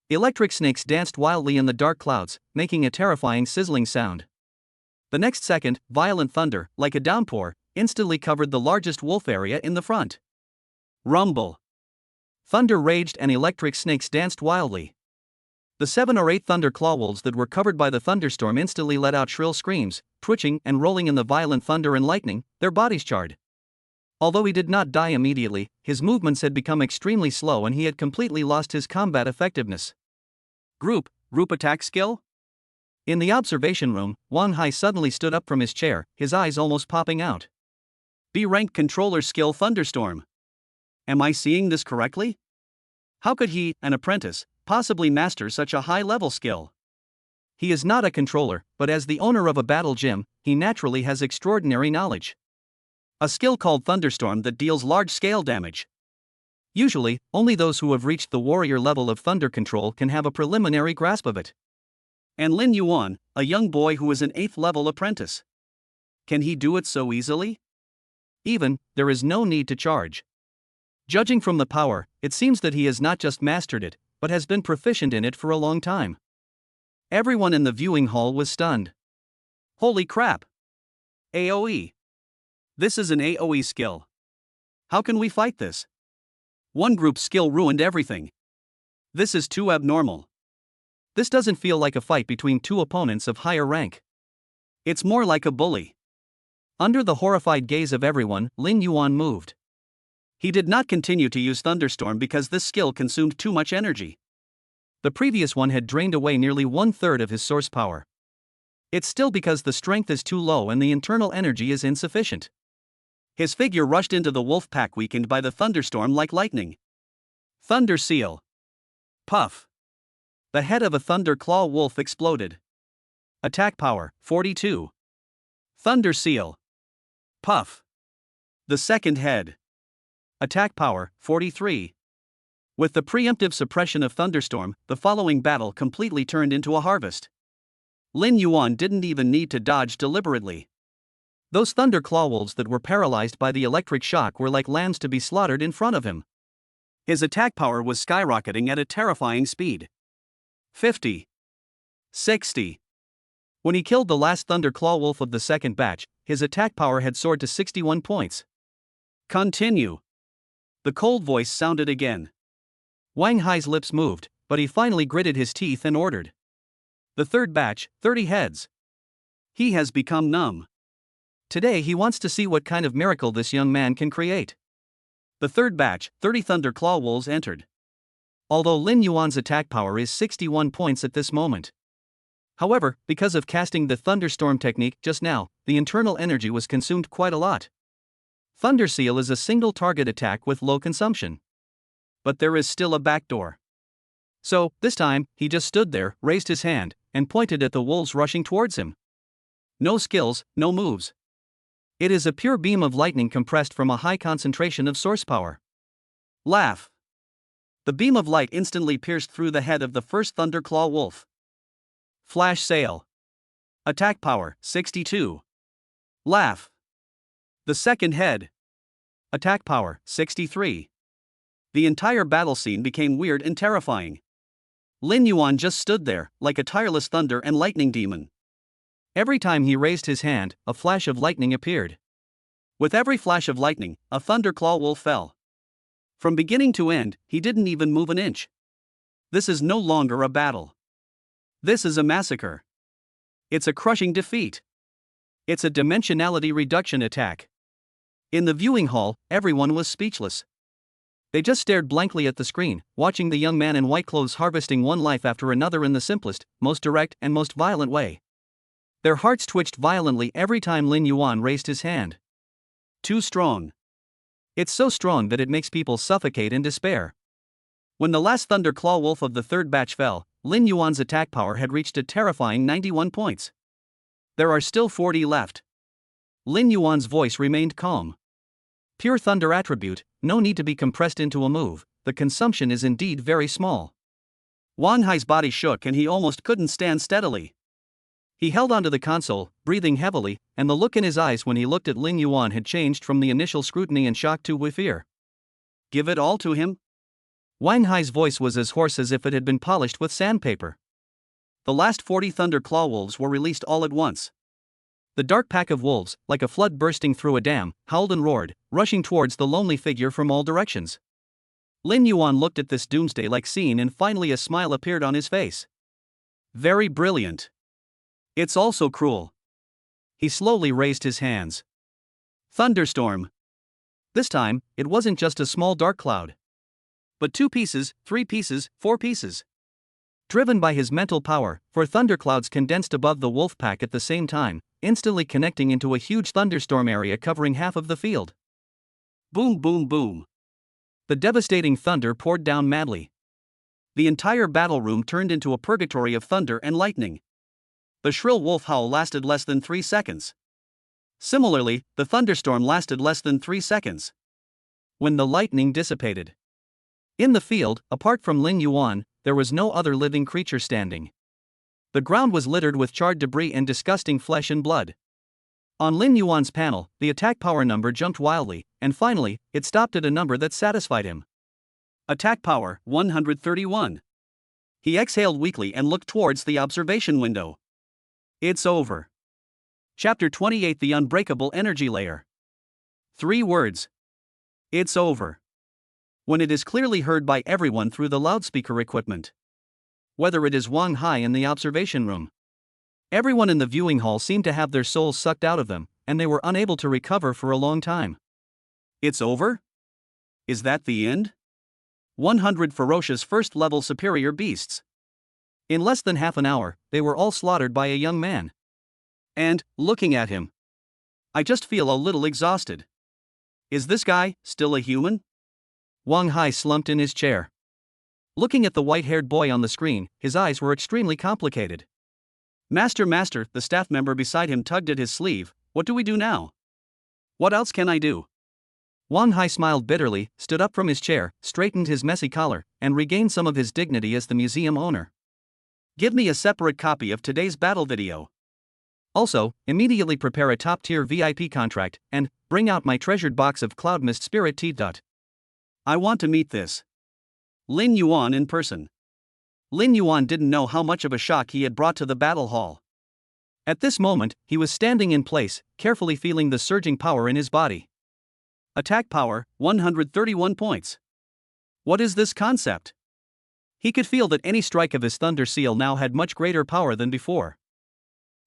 Speaker 1: Electric snakes danced wildly in the dark clouds, making a terrifying sizzling sound. The next second, violent thunder, like a downpour, instantly covered the largest wolf area in the front. Rumble. Thunder raged and electric snakes danced wildly. The 7 or 8 thunder claw wolves that were covered by the thunderstorm instantly let out shrill screams, twitching and rolling in the violent thunder and lightning, their bodies charred. Although he did not die immediately, his movements had become extremely slow and he had completely lost his combat effectiveness. Group attack skill? In the observation room, Wang Hai suddenly stood up from his chair, his eyes almost popping out. B-rank controller skill thunderstorm. Am I seeing this correctly? How could he, an apprentice, possibly master such a high-level skill? He is not a controller, but as the owner of a battle gym, he naturally has extraordinary knowledge. A skill called Thunderstorm that deals large-scale damage. Usually, only those who have reached the warrior level of thunder control can have a preliminary grasp of it. And Lin Yuan, a young boy who is an 8th level apprentice. Can he do it so easily? Even, there is no need to charge. Judging from the power, it seems that he has not just mastered it, but has been proficient in it for a long time. Everyone in the viewing hall was stunned. Holy crap! AoE. This is an AoE skill. How can we fight this? One group's skill ruined everything. This is too abnormal. This doesn't feel like a fight between two opponents of higher rank. It's more like a bully. Under the horrified gaze of everyone, Lin Yuan moved. He did not continue to use Thunderstorm because this skill consumed too much energy. The previous one had drained away nearly 1/3 of his source power. It's still because the strength is too low and the internal energy is insufficient. His figure rushed into the wolf pack, weakened by the thunderstorm like lightning. Thunder Seal. Puff. The head of a thunder claw wolf exploded. Attack power, 42. Thunder Seal. Puff. The second head. Attack power, 43. With the preemptive suppression of Thunderstorm, the following battle completely turned into a harvest. Lin Yuan didn't even need to dodge deliberately. Those thunder claw wolves that were paralyzed by the electric shock were like lambs to be slaughtered in front of him. His attack power was skyrocketing at a terrifying speed. 50. 60. When he killed the last thunder claw wolf of the second batch, his attack power had soared to 61 points. Continue. The cold voice sounded again. Wang Hai's lips moved, but he finally gritted his teeth and ordered. The third batch, 30 heads. He has become numb. Today he wants to see what kind of miracle this young man can create. The third batch, 30 thunder claw wolves entered. Although Lin Yuan's attack power is 61 points at this moment. However, because of casting the thunderstorm technique just now, the internal energy was consumed quite a lot. Thunder Seal is a single target attack with low consumption. But there is still a backdoor. So, this time, he just stood there, raised his hand, and pointed at the wolves rushing towards him. No skills, no moves. It is a pure beam of lightning compressed from a high concentration of source power. Laugh. The beam of light instantly pierced through the head of the first Thunderclaw wolf. Flash Sail. Attack power, 62. Laugh. The second head. Attack power, 63. The entire battle scene became weird and terrifying. Lin Yuan just stood there, like a tireless thunder and lightning demon. Every time he raised his hand, a flash of lightning appeared. With every flash of lightning, a Thunderclaw wolf fell. From beginning to end, he didn't even move an inch. This is no longer a battle. This is a massacre. It's a crushing defeat. It's a dimensionality reduction attack. In the viewing hall, everyone was speechless. They just stared blankly at the screen, watching the young man in white clothes harvesting one life after another in the simplest, most direct, and most violent way. Their hearts twitched violently every time Lin Yuan raised his hand. Too strong. It's so strong that it makes people suffocate in despair. When the last Thunderclaw wolf of the third batch fell, Lin Yuan's attack power had reached a terrifying 91 points. There are still 40 left. Lin Yuan's voice remained calm. Pure thunder attribute, no need to be compressed into a move, the consumption is indeed very small. Wang Hai's body shook and he almost couldn't stand steadily. He held onto the console, breathing heavily, and the look in his eyes when he looked at Lin Yuan had changed from the initial scrutiny and shock to fear. Give it all to him? Wang Hai's voice was as hoarse as if it had been polished with sandpaper. The last 40 Thunderclaw wolves were released all at once. The dark pack of wolves, like a flood bursting through a dam, howled and roared, rushing towards the lonely figure from all directions. Lin Yuan looked at this doomsday-like scene and finally a smile appeared on his face. Very brilliant. It's also cruel. He slowly raised his hands. Thunderstorm. This time, it wasn't just a small dark cloud, but 2 pieces, 3 pieces, 4 pieces. Driven by his mental power, 4 thunderclouds condensed above the wolf pack at the same time, instantly connecting into a huge thunderstorm area covering half of the field. Boom, boom, boom. The devastating thunder poured down madly. The entire battle room turned into a purgatory of thunder and lightning. The shrill wolf howl lasted less than 3 seconds. Similarly, the thunderstorm lasted less than 3 seconds. When the lightning dissipated. In the field, apart from Lin Yuan, there was no other living creature standing. The ground was littered with charred debris and disgusting flesh and blood. On Lin Yuan's panel, the attack power number jumped wildly, and finally, it stopped at a number that satisfied him. Attack power, 131. He exhaled weakly and looked towards the observation window. It's over. Chapter 28: The Unbreakable Energy Layer. 3 words. It's over. When it is clearly heard by everyone through the loudspeaker equipment. Whether it is Wang Hai in the observation room. Everyone in the viewing hall seemed to have their souls sucked out of them, and they were unable to recover for a long time. It's over? Is that the end? 100 ferocious first-level superior beasts. In less than half an hour, they were all slaughtered by a young man. And, looking at him, I just feel a little exhausted. Is this guy still a human? Wang Hai slumped in his chair. Looking at the white-haired boy on the screen, his eyes were extremely complicated. Master, the staff member beside him tugged at his sleeve. What do we do now? What else can I do? Wang Hai smiled bitterly, stood up from his chair, straightened his messy collar, and regained some of his dignity as the museum owner. Give me a separate copy of today's battle video. Also, immediately prepare a top-tier VIP contract, and bring out my treasured box of Cloud Mist Spirit Tea. I want to meet this Lin Yuan in person. Lin Yuan didn't know how much of a shock he had brought to the battle hall. At this moment, he was standing in place, carefully feeling the surging power in his body. Attack power, 131 points. What is this concept? He could feel that any strike of his Thunder Seal now had much greater power than before.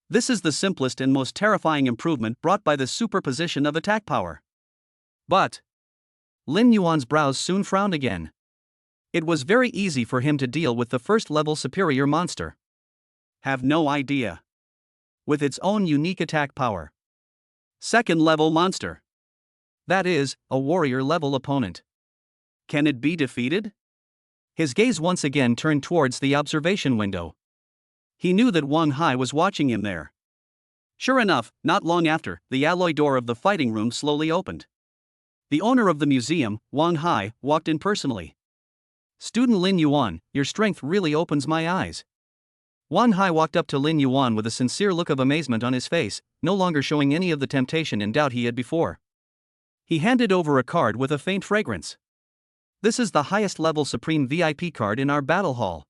Speaker 1: This is the simplest and most terrifying improvement brought by the superposition of attack power. But Lin Yuan's brows soon frowned again. It was very easy for him to deal with the first-level superior monster. Have no idea. With its own unique attack power. Second-level monster. That is, a warrior-level opponent. Can it be defeated? His gaze once again turned towards the observation window. He knew that Wang Hai was watching him there. Sure enough, not long after, the alloy door of the fighting room slowly opened. The owner of the museum, Wang Hai, walked in personally. Student Lin Yuan, your strength really opens my eyes. Wang Hai walked up to Lin Yuan with a sincere look of amazement on his face, no longer showing any of the temptation and doubt he had before. He handed over a card with a faint fragrance. This is the highest level Supreme VIP card in our battle hall.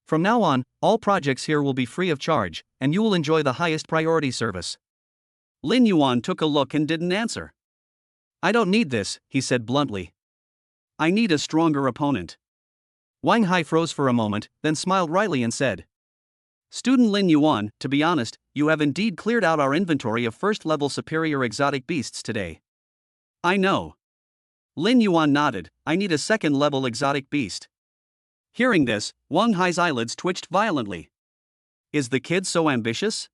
Speaker 1: From now on, all projects here will be free of charge, and you will enjoy the highest priority service. Lin Yuan took a look and didn't answer. I don't need this, he said bluntly. I need a stronger opponent. Wang Hai froze for a moment, then smiled wryly and said, Student Lin Yuan, to be honest, you have indeed cleared out our inventory of first-level superior exotic beasts today. I know. Lin Yuan nodded, I need a second-level exotic beast. Hearing this, Wang Hai's eyelids twitched violently. Is the kid so ambitious?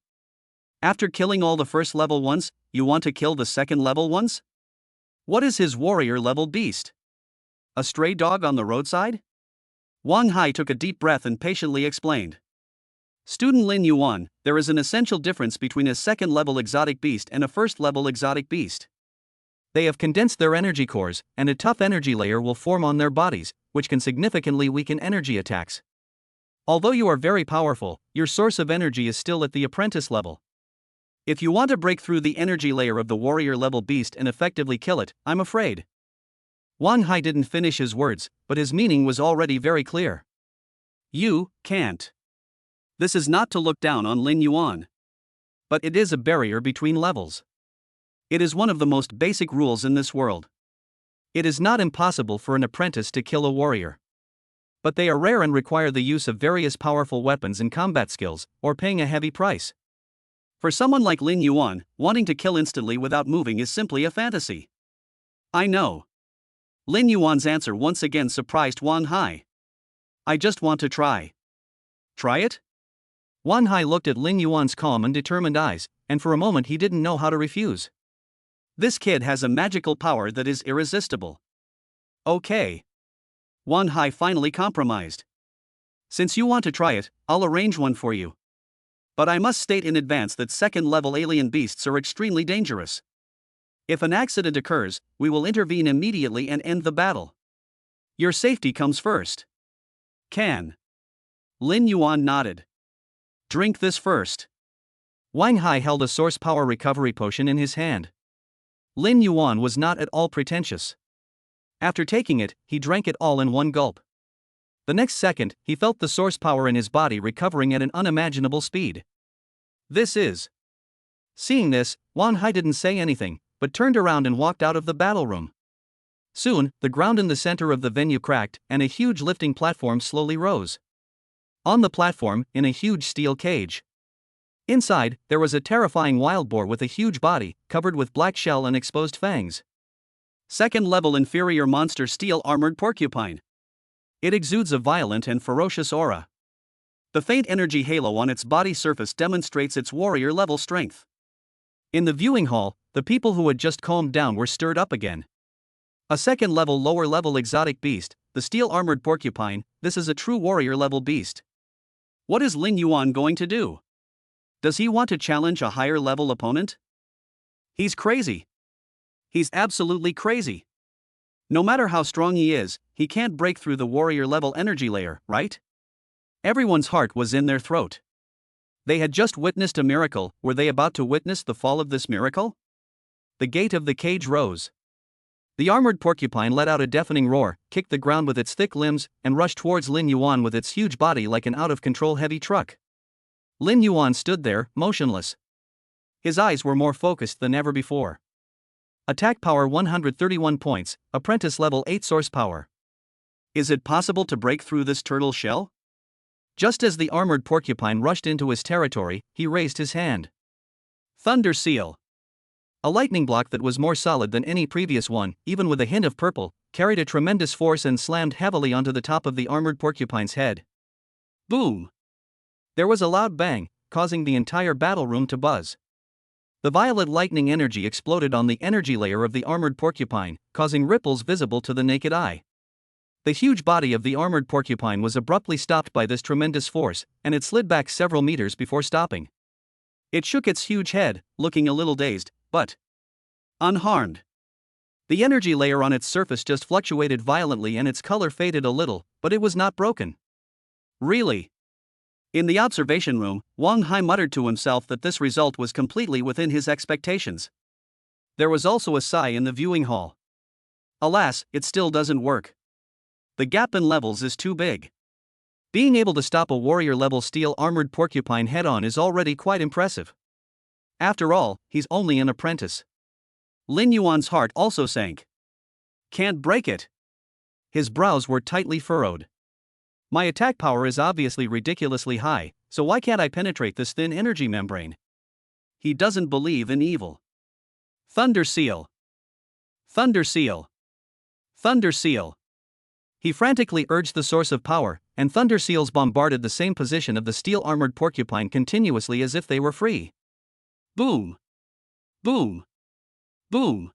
Speaker 1: After killing all the first-level ones, you want to kill the second-level ones? What is his warrior-level beast? A stray dog on the roadside? Wang Hai took a deep breath and patiently explained. Student Lin Yuan, there is an essential difference between a second-level exotic beast and a first-level exotic beast. They have condensed their energy cores, and a tough energy layer will form on their bodies, which can significantly weaken energy attacks. Although you are very powerful, your source of energy is still at the apprentice level. If you want to break through the energy layer of the warrior-level beast and effectively kill it, I'm afraid. Wang Hai didn't finish his words, but his meaning was already very clear. You can't. This is not to look down on Lin Yuan. But it is a barrier between levels. It is one of the most basic rules in this world. It is not impossible for an apprentice to kill a warrior. But they are rare and require the use of various powerful weapons and combat skills, or paying a heavy price. For someone like Lin Yuan, wanting to kill instantly without moving is simply a fantasy. I know. Lin Yuan's answer once again surprised Wang Hai. I just want to try. Try it? Wang Hai looked at Lin Yuan's calm and determined eyes, and for a moment he didn't know how to refuse. This kid has a magical power that is irresistible. Okay. Wang Hai finally compromised. Since you want to try it, I'll arrange one for you. But I must state in advance that second-level alien beasts are extremely dangerous. If an accident occurs, we will intervene immediately and end the battle. Your safety comes first. Can. Lin Yuan nodded. Drink this first. Wang Hai held a source power recovery potion in his hand. Lin Yuan was not at all pretentious. After taking it, he drank it all in one gulp. The next second, he felt the source power in his body recovering at an unimaginable speed. This is. Seeing this, Wang Hai didn't say anything, but turned around and walked out of the battle room. Soon, the ground in the center of the venue cracked, and a huge lifting platform slowly rose. On the platform, in a huge steel cage. Inside, there was a terrifying wild boar with a huge body, covered with black shell and exposed fangs. Second-level inferior monster steel-armored porcupine. It exudes a violent and ferocious aura. The faint energy halo on its body surface demonstrates its warrior-level strength. In the viewing hall, the people who had just calmed down were stirred up again. A second-level lower-level exotic beast, the steel-armored porcupine, this is a true warrior-level beast. What is Lin Yuan going to do? Does he want to challenge a higher-level opponent? He's crazy. He's absolutely crazy. No matter how strong he is, he can't break through the warrior-level energy layer, right? Everyone's heart was in their throat. They had just witnessed a miracle. Were they about to witness the fall of this miracle? The gate of the cage rose. The armored porcupine let out a deafening roar, kicked the ground with its thick limbs, and rushed towards Lin Yuan with its huge body like an out-of-control heavy truck. Lin Yuan stood there, motionless. His eyes were more focused than ever before. Attack power 131 points, apprentice level 8 source power. Is it possible to break through this turtle shell? Just as the armored porcupine rushed into his territory, he raised his hand. Thunder Seal. A lightning block that was more solid than any previous one, even with a hint of purple, carried a tremendous force and slammed heavily onto the top of the armored porcupine's head. Boom! There was a loud bang, causing the entire battle room to buzz. The violet lightning energy exploded on the energy layer of the armored porcupine, causing ripples visible to the naked eye. The huge body of the armored porcupine was abruptly stopped by this tremendous force, and it slid back several meters before stopping. It shook its huge head, looking a little dazed, but unharmed. The energy layer on its surface just fluctuated violently and its color faded a little, but it was not broken. Really? In the observation room, Wang Hai muttered to himself that this result was completely within his expectations. There was also a sigh in the viewing hall. Alas, it still doesn't work. The gap in levels is too big. Being able to stop a warrior-level steel-armored porcupine head-on is already quite impressive. After all, he's only an apprentice. Lin Yuan's heart also sank. Can't break it. His brows were tightly furrowed. My attack power is obviously ridiculously high, so why can't I penetrate this thin energy membrane? He doesn't believe in evil. Thunder Seal. Thunder Seal. Thunder Seal. He frantically urged the source of power, and thunder seals bombarded the same position of the steel-armored porcupine continuously as if they were free. Boom! Boom! Boom!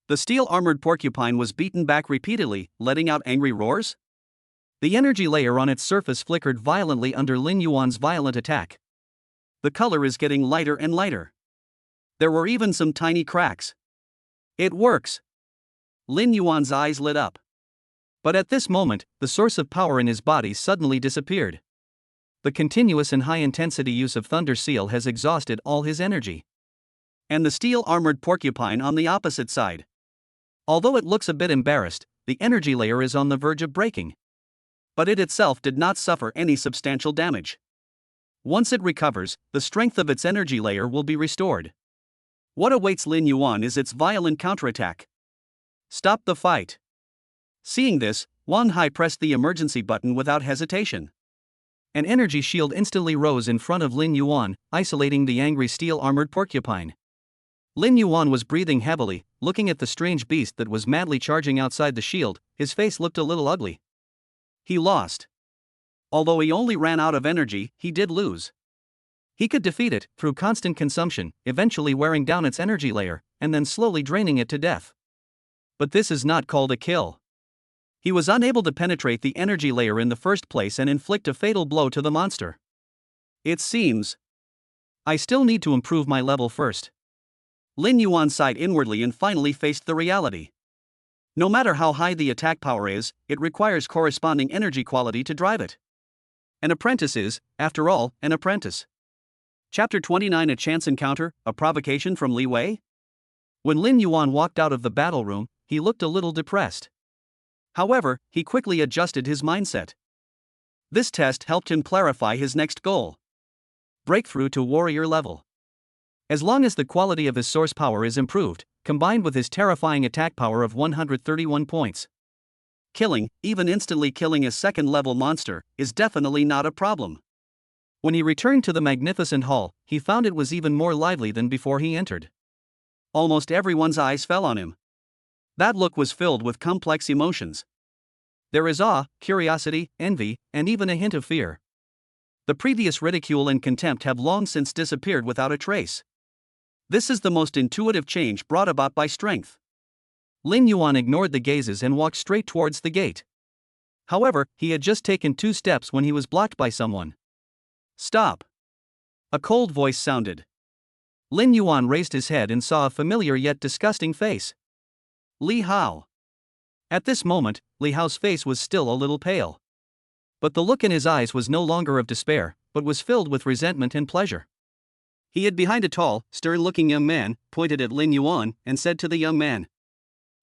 Speaker 1: The steel-armored porcupine was beaten back repeatedly, letting out angry roars. The energy layer on its surface flickered violently under Lin Yuan's violent attack. The color is getting lighter and lighter. There were even some tiny cracks. It works! Lin Yuan's eyes lit up. But at this moment, the source of power in his body suddenly disappeared. The continuous and high-intensity use of Thunder Seal has exhausted all his energy. And the steel-armored porcupine on the opposite side. Although it looks a bit embarrassed, the energy layer is on the verge of breaking. But it itself did not suffer any substantial damage. Once it recovers, the strength of its energy layer will be restored. What awaits Lin Yuan is its violent counterattack. Stop the fight. Seeing this, Wang Hai pressed the emergency button without hesitation. An energy shield instantly rose in front of Lin Yuan, isolating the angry steel-armored porcupine. Lin Yuan was breathing heavily, looking at the strange beast that was madly charging outside the shield. His face looked a little ugly. He lost. Although he only ran out of energy, he did lose. He could defeat it through constant consumption, eventually wearing down its energy layer, and then slowly draining it to death. But this is not called a kill. He was unable to penetrate the energy layer in the first place and inflict a fatal blow to the monster. It seems I still need to improve my level first. Lin Yuan sighed inwardly and finally faced the reality. No matter how high the attack power is, it requires corresponding energy quality to drive it. An apprentice is, after all, an apprentice. Chapter 29: A Chance Encounter, a Provocation from Li Wei? When Lin Yuan walked out of the battle room, he looked a little depressed. However, he quickly adjusted his mindset. This test helped him clarify his next goal: breakthrough to warrior level. As long as the quality of his source power is improved, combined with his terrifying attack power of 131 points, killing, even instantly killing a second-level monster, is definitely not a problem. When he returned to the magnificent hall, he found it was even more lively than before he entered. Almost everyone's eyes fell on him. That look was filled with complex emotions. There is awe, curiosity, envy, and even a hint of fear. The previous ridicule and contempt have long since disappeared without a trace. This is the most intuitive change brought about by strength. Lin Yuan ignored the gazes and walked straight towards the gate. However, he had just taken 2 steps when he was blocked by someone. Stop! A cold voice sounded. Lin Yuan raised his head and saw a familiar yet disgusting face. Li Hao. At this moment, Li Hao's face was still a little pale. But the look in his eyes was no longer of despair, but was filled with resentment and pleasure. He hid behind a tall, stern-looking young man, pointed at Lin Yuan, and said to the young man,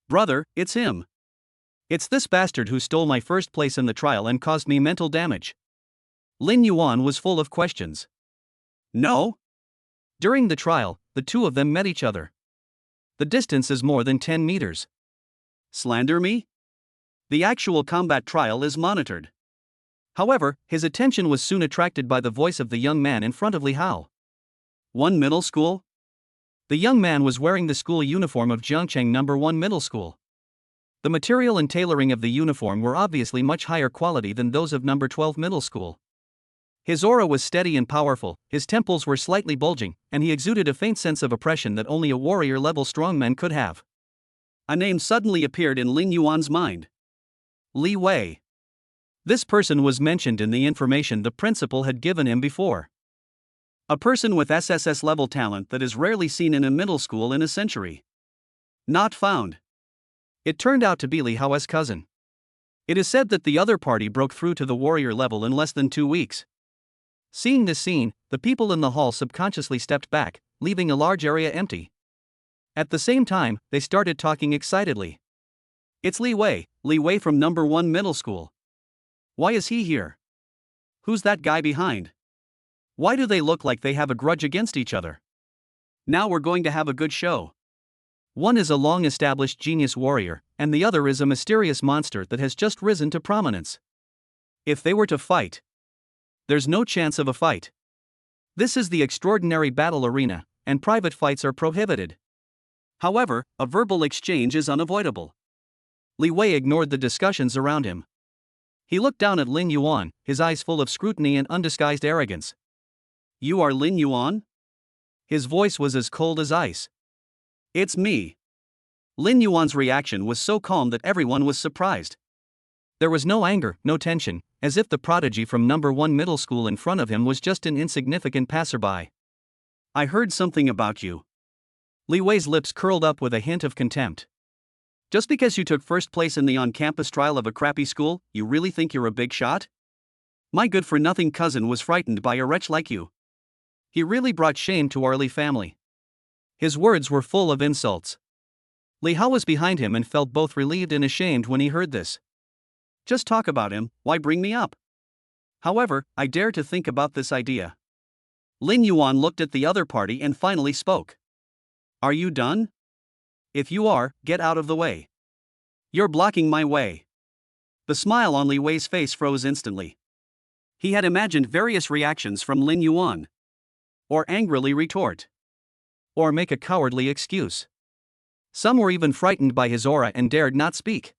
Speaker 1: "Brother, it's him. It's this bastard who stole my first place in the trial and caused me mental damage." Lin Yuan was full of questions. No? During the trial, the two of them met each other. The distance is more than 10 meters. Slander me? The actual combat trial is monitored. However, his attention was soon attracted by the voice of the young man in front of Li Hao. One middle school? The young man was wearing the school uniform of Jiangcheng No. 1 Middle School. The material and tailoring of the uniform were obviously much higher quality than those of No. 12 Middle School. His aura was steady and powerful, his temples were slightly bulging, and he exuded a faint sense of oppression that only a warrior-level strongman could have. A name suddenly appeared in Lin Yuan's mind. Li Wei. This person was mentioned in the information the principal had given him before. A person with SSS-level talent that is rarely seen in a middle school in a century. Not found. It turned out to be Li Hao's cousin. It is said that the other party broke through to the warrior level in less than 2 weeks. Seeing this scene, the people in the hall subconsciously stepped back, leaving a large area empty. At the same time, they started talking excitedly. It's Li Wei from No. 1 Middle School. Why is he here? Who's that guy behind? Why do they look like they have a grudge against each other? Now we're going to have a good show. One is a long-established genius warrior, and the other is a mysterious monster that has just risen to prominence. If they were to fight, there's no chance of a fight. This is the extraordinary battle arena, and private fights are prohibited. However, a verbal exchange is unavoidable. Li Wei ignored the discussions around him. He looked down at Lin Yuan, his eyes full of scrutiny and undisguised arrogance. You are Lin Yuan? His voice was as cold as ice. It's me. Lin Yuan's reaction was so calm that everyone was surprised. There was no anger, no tension, as if the prodigy from No. 1 Middle School in front of him was just an insignificant passerby. I heard something about you. Li Wei's lips curled up with a hint of contempt. Just because you took first place in the on-campus trial of a crappy school, you really think you're a big shot? My good-for-nothing cousin was frightened by a wretch like you. He really brought shame to our Li family. His words were full of insults. Li Hao was behind him and felt both relieved and ashamed when he heard this. Just talk about him, why bring me up? However, I dare to think about this idea. Lin Yuan looked at the other party and finally spoke. Are you done? If you are, get out of the way. You're blocking my way. The smile on Li Wei's face froze instantly. He had imagined various reactions from Lin Yuan. Or angrily retort. Or make a cowardly excuse. Some were even frightened by his aura and dared not speak.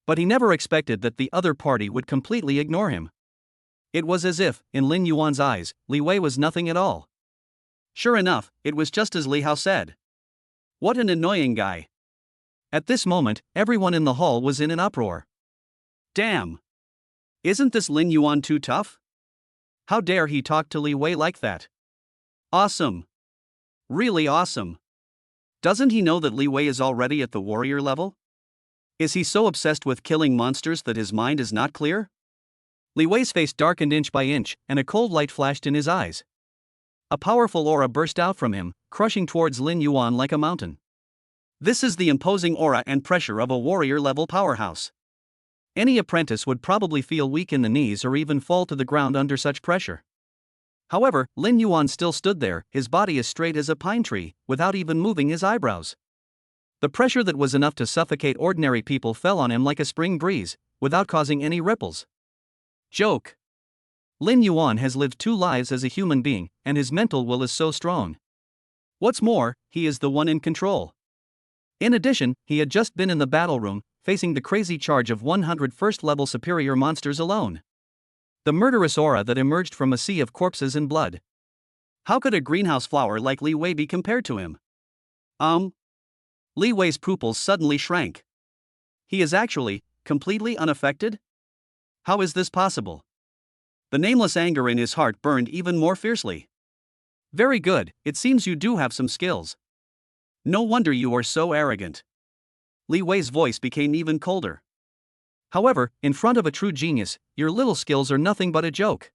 Speaker 1: But he never expected that the other party would completely ignore him. It was as if, in Lin Yuan's eyes, Li Wei was nothing at all. Sure enough, it was just as Li Hao said. What an annoying guy. At this moment, everyone in the hall was in an uproar. Damn! Isn't this Lin Yuan too tough? How dare he talk to Li Wei like that? Awesome! Really awesome! Doesn't he know that Li Wei is already at the warrior level? Is he so obsessed with killing monsters that his mind is not clear? Li Wei's face darkened inch by inch, and a cold light flashed in his eyes. A powerful aura burst out from him, crushing towards Lin Yuan like a mountain. This is the imposing aura and pressure of a warrior-level powerhouse. Any apprentice would probably feel weak in the knees or even fall to the ground under such pressure. However, Lin Yuan still stood there, his body as straight as a pine tree, without even moving his eyebrows. The pressure that was enough to suffocate ordinary people fell on him like a spring breeze, without causing any ripples. Joke. Lin Yuan has lived 2 lives as a human being, and his mental will is so strong. What's more, he is the one in control. In addition, he had just been in the battle room, facing the crazy charge of 100 first-level superior monsters alone. The murderous aura that emerged from a sea of corpses and blood. How could a greenhouse flower like Li Wei be compared to him? Li Wei's pupils suddenly shrank. He is actually completely unaffected? How is this possible? The nameless anger in his heart burned even more fiercely. Very good, it seems you do have some skills. No wonder you are so arrogant. Li Wei's voice became even colder. However, in front of a true genius, your little skills are nothing but a joke.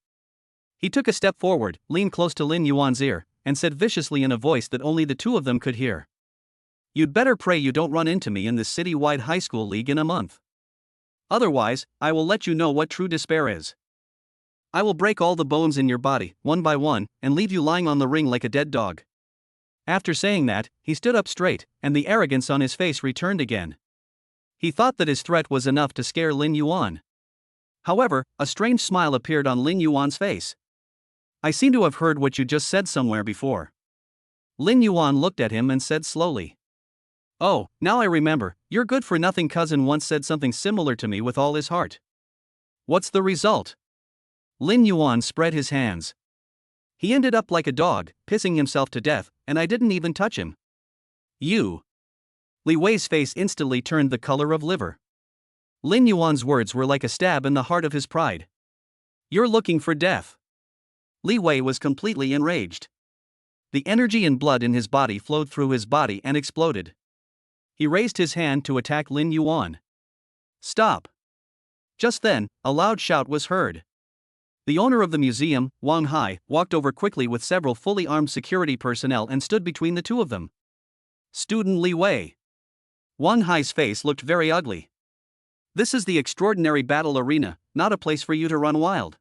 Speaker 1: He took a step forward, leaned close to Lin Yuan's ear, and said viciously in a voice that only the two of them could hear. You'd better pray you don't run into me in this city-wide high school league in a month. Otherwise, I will let you know what true despair is. I will break all the bones in your body, one by one, and leave you lying on the ring like a dead dog. After saying that, he stood up straight, and the arrogance on his face returned again. He thought that his threat was enough to scare Lin Yuan. However, a strange smile appeared on Lin Yuan's face. I seem to have heard what you just said somewhere before. Lin Yuan looked at him and said slowly. Oh, now I remember, your good-for-nothing cousin once said something similar to me with all his heart. What's the result? Lin Yuan spread his hands. He ended up like a dog, pissing himself to death, and I didn't even touch him. You. Li Wei's face instantly turned the color of liver. Lin Yuan's words were like a stab in the heart of his pride. You're looking for death. Li Wei was completely enraged. The energy and blood in his body flowed through his body and exploded. He raised his hand to attack Lin Yuan. Stop. Just then, a loud shout was heard. The owner of the museum, Wang Hai, walked over quickly with several fully armed security personnel and stood between the two of them. Student Li Wei. Wang Hai's face looked very ugly. This is the extraordinary battle arena, not a place for you to run wild.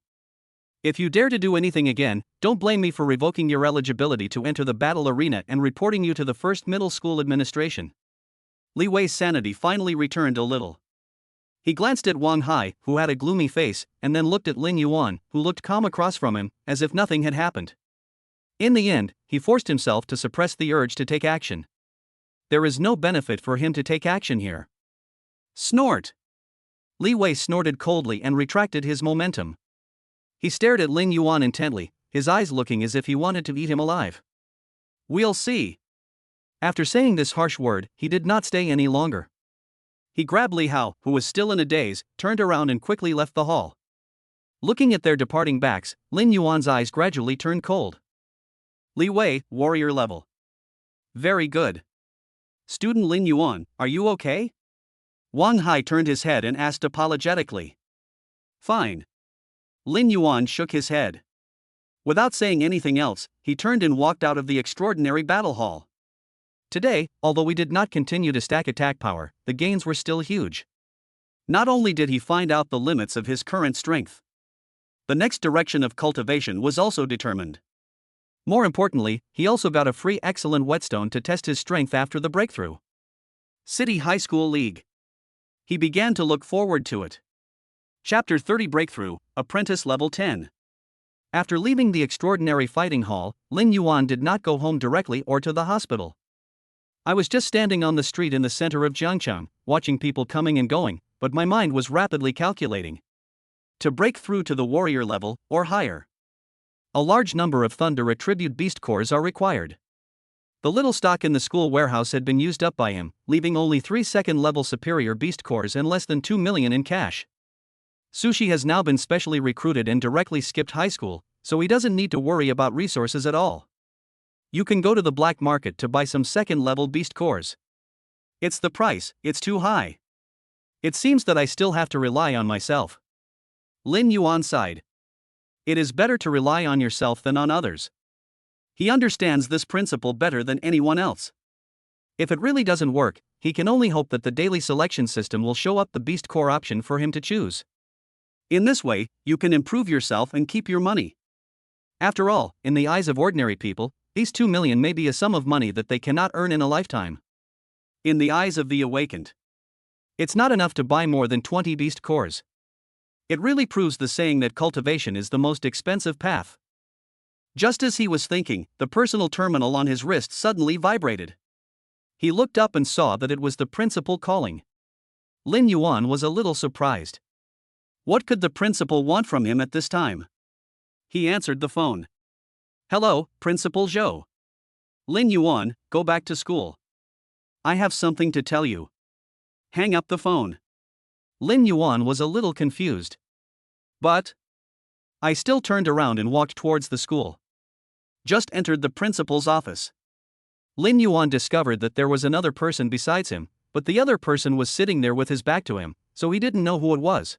Speaker 1: If you dare to do anything again, don't blame me for revoking your eligibility to enter the battle arena and reporting you to the first middle school administration. Li Wei's sanity finally returned a little. He glanced at Wang Hai, who had a gloomy face, and then looked at Lin Yuan, who looked calm across from him, as if nothing had happened. In the end, he forced himself to suppress the urge to take action. There is no benefit for him to take action here. Snort! Li Wei snorted coldly and retracted his momentum. He stared at Lin Yuan intently, his eyes looking as if he wanted to eat him alive. We'll see. After saying this harsh word, he did not stay any longer. He grabbed Li Hao, who was still in a daze, turned around and quickly left the hall. Looking at their departing backs, Lin Yuan's eyes gradually turned cold. Li Wei, warrior level. Very good. Student Lin Yuan, are you okay? Wang Hai turned his head and asked apologetically. Fine. Lin Yuan shook his head. Without saying anything else, he turned and walked out of the extraordinary battle hall. Today, although we did not continue to stack attack power, the gains were still huge. Not only did he find out the limits of his current strength, the next direction of cultivation was also determined. More importantly, he also got a free excellent whetstone to test his strength after the breakthrough. City High School League. He began to look forward to it. Chapter 30 Breakthrough, Apprentice Level 10. After leaving the extraordinary fighting hall, Lin Yuan did not go home directly or to the hospital. I was just standing on the street in the center of Jiangcheng, watching people coming and going, but my mind was rapidly calculating. To break through to the warrior level, or higher, a large number of Thunder Attribute Beast Cores are required. The little stock in the school warehouse had been used up by him, leaving only 3 second-level superior Beast Cores and less than 2 million in cash. Sushi has now been specially recruited and directly skipped high school, so he doesn't need to worry about resources at all. You can go to the black market to buy some second-level Beast Cores. It's the price, it's too high. It seems that I still have to rely on myself. Lin Yuan sighed. It is better to rely on yourself than on others. He understands this principle better than anyone else. If it really doesn't work, he can only hope that the daily selection system will show up the Beast Core option for him to choose. In this way, you can improve yourself and keep your money. After all, in the eyes of ordinary people, these 2 million may be a sum of money that they cannot earn in a lifetime. In the eyes of the awakened, it's not enough to buy more than 20 Beast Cores. It really proves the saying that cultivation is the most expensive path. Just as he was thinking, the personal terminal on his wrist suddenly vibrated. He looked up and saw that it was the principal calling. Lin Yuan was a little surprised. What could the principal want from him at this time? He answered the phone. Hello, Principal Zhou. Lin Yuan, go back to school. I have something to tell you. Hang up the phone. Lin Yuan was a little confused. But I still turned around and walked towards the school. Just entered the principal's office. Lin Yuan discovered that there was another person besides him, but the other person was sitting there with his back to him, so he didn't know who it was.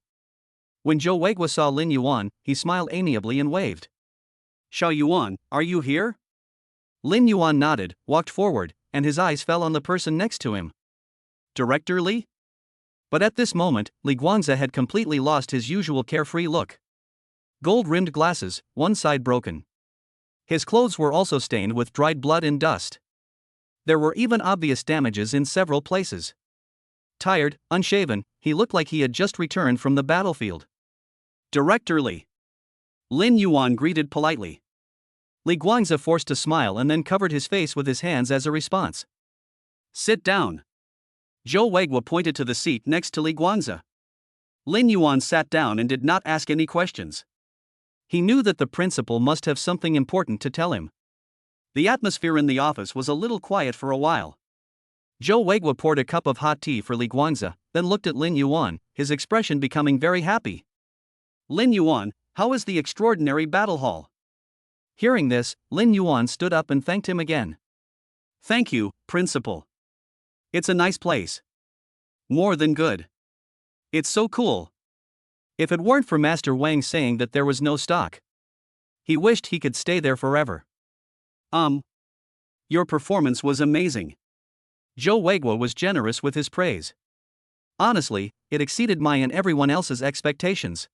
Speaker 1: When Zhou Weiguo saw Lin Yuan, he smiled amiably and waved. Xiao Yuan, are you here? Lin Yuan nodded, walked forward, and his eyes fell on the person next to him. Director Li? But at this moment, Li Guangze had completely lost his usual carefree look. Gold-rimmed glasses, one side broken. His clothes were also stained with dried blood and dust. There were even obvious damages in several places. Tired, unshaven, he looked like he had just returned from the battlefield. Director Li. Lin Yuan greeted politely. Li Guangze forced a smile and then covered his face with his hands as a response. Sit down. Zhou Weiguo pointed to the seat next to Li Guangze. Lin Yuan sat down and did not ask any questions. He knew that the principal must have something important to tell him. The atmosphere in the office was a little quiet for a while. Zhou Weiguo poured a cup of hot tea for Li Guangze, then looked at Lin Yuan, his expression becoming very happy. Lin Yuan, how is the extraordinary battle hall? Hearing this, Lin Yuan stood up and thanked him again. Thank you, Principal. It's a nice place. More than good. It's so cool. If it weren't for Master Wang saying that there was no stock, he wished he could stay there forever. Your performance was amazing. Zhou Weiguo was generous with his praise. Honestly, it exceeded my and everyone else's expectations.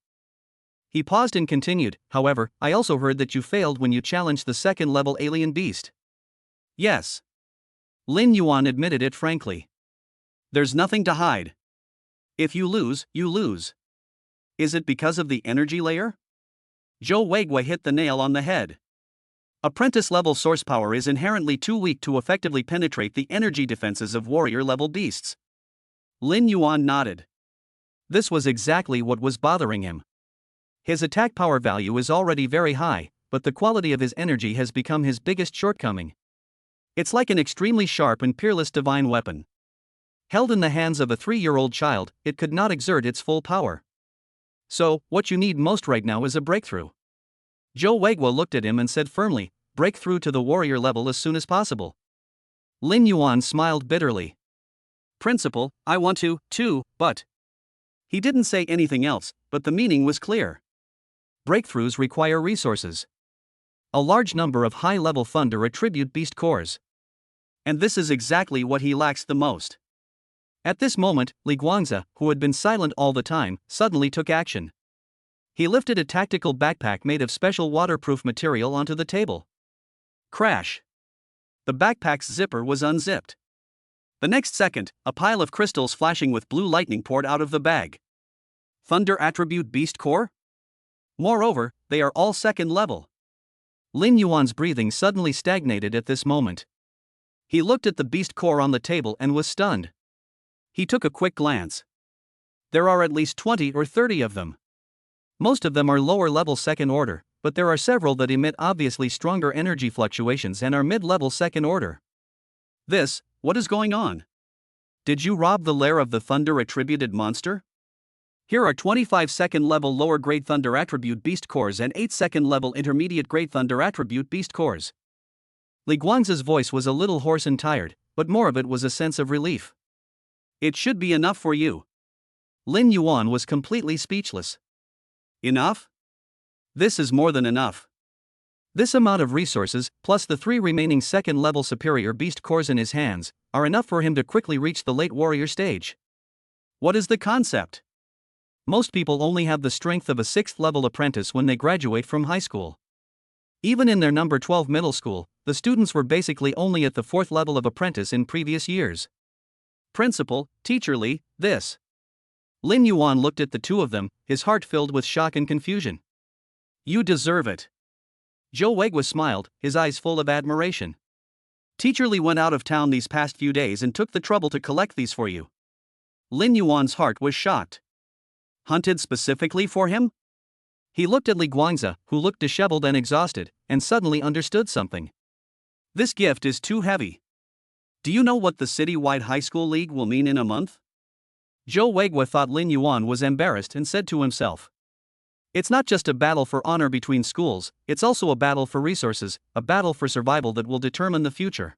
Speaker 1: He paused and continued, however, I also heard that you failed when you challenged the second-level alien beast. Yes. Lin Yuan admitted it frankly. There's nothing to hide. If you lose, you lose. Is it because of the energy layer? Zhou Weiguo hit the nail on the head. Apprentice-level source power is inherently too weak to effectively penetrate the energy defenses of warrior-level beasts. Lin Yuan nodded. This was exactly what was bothering him. His attack power value is already very high, but the quality of his energy has become his biggest shortcoming. It's like an extremely sharp and peerless divine weapon. Held in the hands of a 3-year-old child, it could not exert its full power. So, what you need most right now is a breakthrough. Zhou Weiguo looked at him and said firmly, break through to the warrior level as soon as possible. Lin Yuan smiled bitterly. Principal, I want to, too, but... He didn't say anything else, but the meaning was clear. Breakthroughs require resources. A large number of high-level Thunder Attribute Beast Cores. And this is exactly what he lacks the most. At this moment, Li Guangze, who had been silent all the time, suddenly took action. He lifted a tactical backpack made of special waterproof material onto the table. Crash. The backpack's zipper was unzipped. The next second, a pile of crystals flashing with blue lightning poured out of the bag. Thunder Attribute Beast Core? Moreover, they are all second level. Lin Yuan's breathing suddenly stagnated at this moment. He looked at the beast core on the table and was stunned. He took a quick glance. There are at least 20 or 30 of them. Most of them are lower level second order, but there are several that emit obviously stronger energy fluctuations and are mid-level second order. What is going on? Did you rob the lair of the thunder attributed monster? Here are 25 second level lower grade thunder attribute beast cores and 8 second level intermediate grade thunder attribute beast cores. Li Guangzi's voice was a little hoarse and tired, but more of it was a sense of relief. It should be enough for you. Lin Yuan was completely speechless. Enough? This is more than enough. This amount of resources, plus the 3 remaining second level superior beast cores in his hands, are enough for him to quickly reach the late warrior stage. What is the concept? Most people only have the strength of a 6th level apprentice when they graduate from high school. Even in their number 12 middle school, the students were basically only at the 4th level of apprentice in previous years. Principal, Teacher Li, this. Lin Yuan looked at the two of them, his heart filled with shock and confusion. You deserve it. Zhou Weiguo smiled, his eyes full of admiration. Teacher Li went out of town these past few days and took the trouble to collect these for you. Lin Yuan's heart was shocked. Hunted specifically for him? He looked at Li Guangzi, who looked disheveled and exhausted, and suddenly understood something. This gift is too heavy. Do you know what the city-wide high school league will mean in a month? Zhou Weiguo thought Lin Yuan was embarrassed and said to himself. It's not just a battle for honor between schools, it's also a battle for resources, a battle for survival that will determine the future.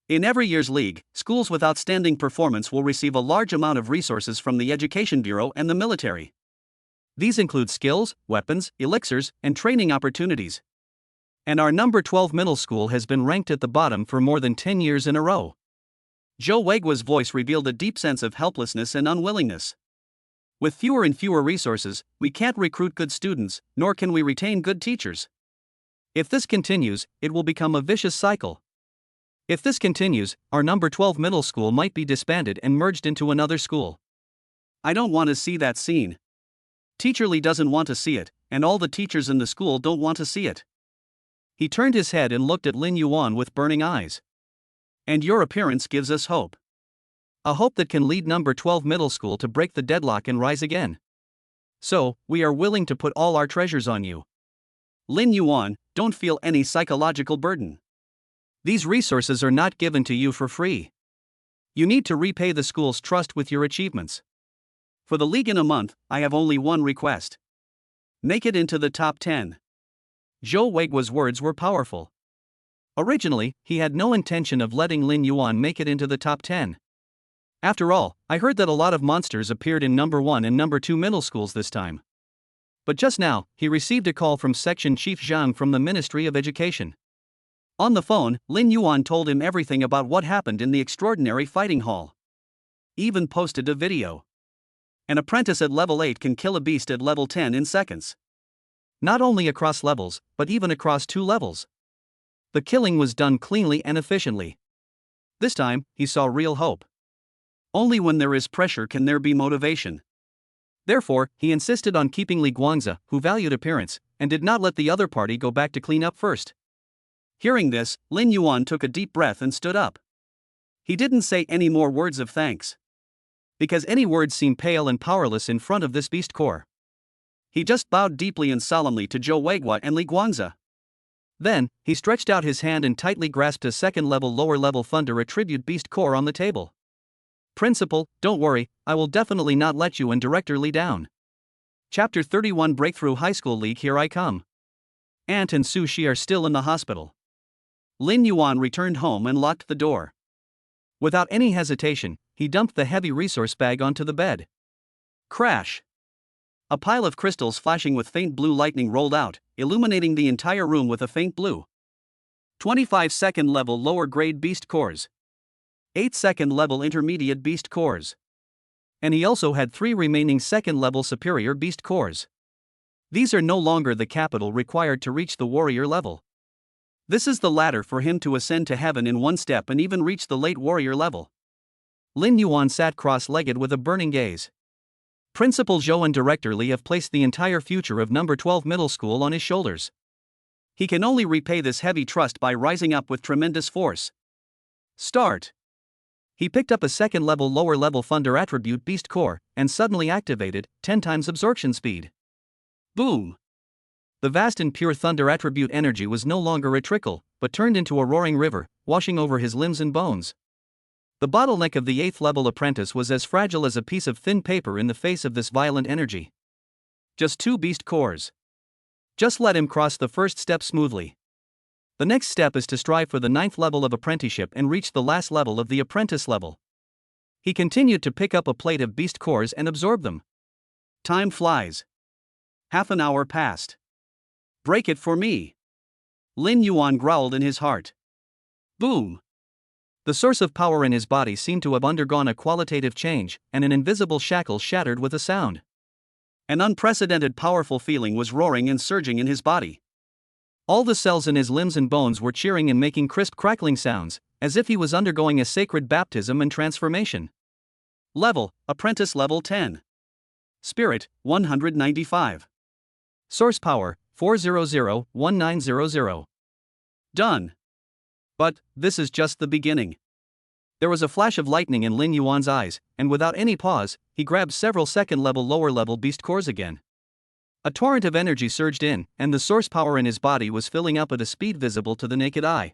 Speaker 1: In every year's league, schools with outstanding performance will receive a large amount of resources from the Education Bureau and the military. These include skills, weapons, elixirs, and training opportunities. And our number 12 middle school has been ranked at the bottom for more than 10 years in a row. Zhou Weiguo's voice revealed a deep sense of helplessness and unwillingness. With fewer and fewer resources, we can't recruit good students, nor can we retain good teachers. If this continues, it will become a vicious cycle. If this continues, our number 12 middle school might be disbanded and merged into another school. I don't want to see that scene. Teacher Li doesn't want to see it, and all the teachers in the school don't want to see it. He turned his head and looked at Lin Yuan with burning eyes. And your appearance gives us hope. A hope that can lead number 12 middle school to break the deadlock and rise again. So, we are willing to put all our treasures on you. Lin Yuan, don't feel any psychological burden. These resources are not given to you for free. You need to repay the school's trust with your achievements. For the league in a month, I have only one request. Make it into the top 10. Zhou Weiguo's words were powerful. Originally, he had no intention of letting Lin Yuan make it into the top 10. After all, I heard that a lot of monsters appeared in number 1 and number 2 middle schools this time. But just now, he received a call from Section Chief Zhang from the Ministry of Education. On the phone, Lin Yuan told him everything about what happened in the extraordinary fighting hall. Even posted a video. An apprentice at level 8 can kill a beast at level 10 in seconds. Not only across levels, but even across 2 levels. The killing was done cleanly and efficiently. This time, he saw real hope. Only when there is pressure can there be motivation. Therefore, he insisted on keeping Li Guangzi, who valued appearance, and did not let the other party go back to clean up first. Hearing this, Lin Yuan took a deep breath and stood up. He didn't say any more words of thanks. Because any words seemed pale and powerless in front of this beast core. He just bowed deeply and solemnly to Zhou Weiguo and Li Guangzi. Then, he stretched out his hand and tightly grasped a second-level lower-level thunder attribute beast core on the table. Principal, don't worry, I will definitely not let you and Director Li down. Chapter 31 Breakthrough High School League. Here I come. Aunt and Su Shi are still in the hospital. Lin Yuan returned home and locked the door. Without any hesitation, he dumped the heavy resource bag onto the bed. Crash! A pile of crystals flashing with faint blue lightning rolled out, illuminating the entire room with a faint blue. 25 second level lower grade beast cores. 8 second level intermediate beast cores. And he also had 3 remaining second level superior beast cores. These are no longer the capital required to reach the warrior level. This is the ladder for him to ascend to heaven in one step and even reach the late warrior level. Lin Yuan sat cross-legged with a burning gaze. Principal Zhou and Director Li have placed the entire future of number 12 middle school on his shoulders. He can only repay this heavy trust by rising up with tremendous force. Start. He picked up a second-level lower-level Thunder attribute Beast Core, and suddenly activated 10 times absorption speed. Boom! The vast and pure Thunder attribute energy was no longer a trickle, but turned into a roaring river, washing over his limbs and bones. The bottleneck of the 8th-level apprentice was as fragile as a piece of thin paper in the face of this violent energy. Just 2 Beast Cores. Just let him cross the first step smoothly. The next step is to strive for the 9th level of apprenticeship and reach the last level of the apprentice level. He continued to pick up a plate of Beast Cores and absorb them. Time flies. Half an hour passed. Break it for me. Lin Yuan growled in his heart. Boom. The source of power in his body seemed to have undergone a qualitative change, and an invisible shackle shattered with a sound. An unprecedented powerful feeling was roaring and surging in his body. All the cells in his limbs and bones were cheering and making crisp crackling sounds, as if he was undergoing a sacred baptism and transformation. Level, Apprentice Level 10. Spirit, 195. Source Power, 400-1900. Done. But, this is just the beginning. There was a flash of lightning in Lin Yuan's eyes, and without any pause, he grabbed several second-level lower-level Beast Cores again. A torrent of energy surged in, and the source power in his body was filling up at a speed visible to the naked eye.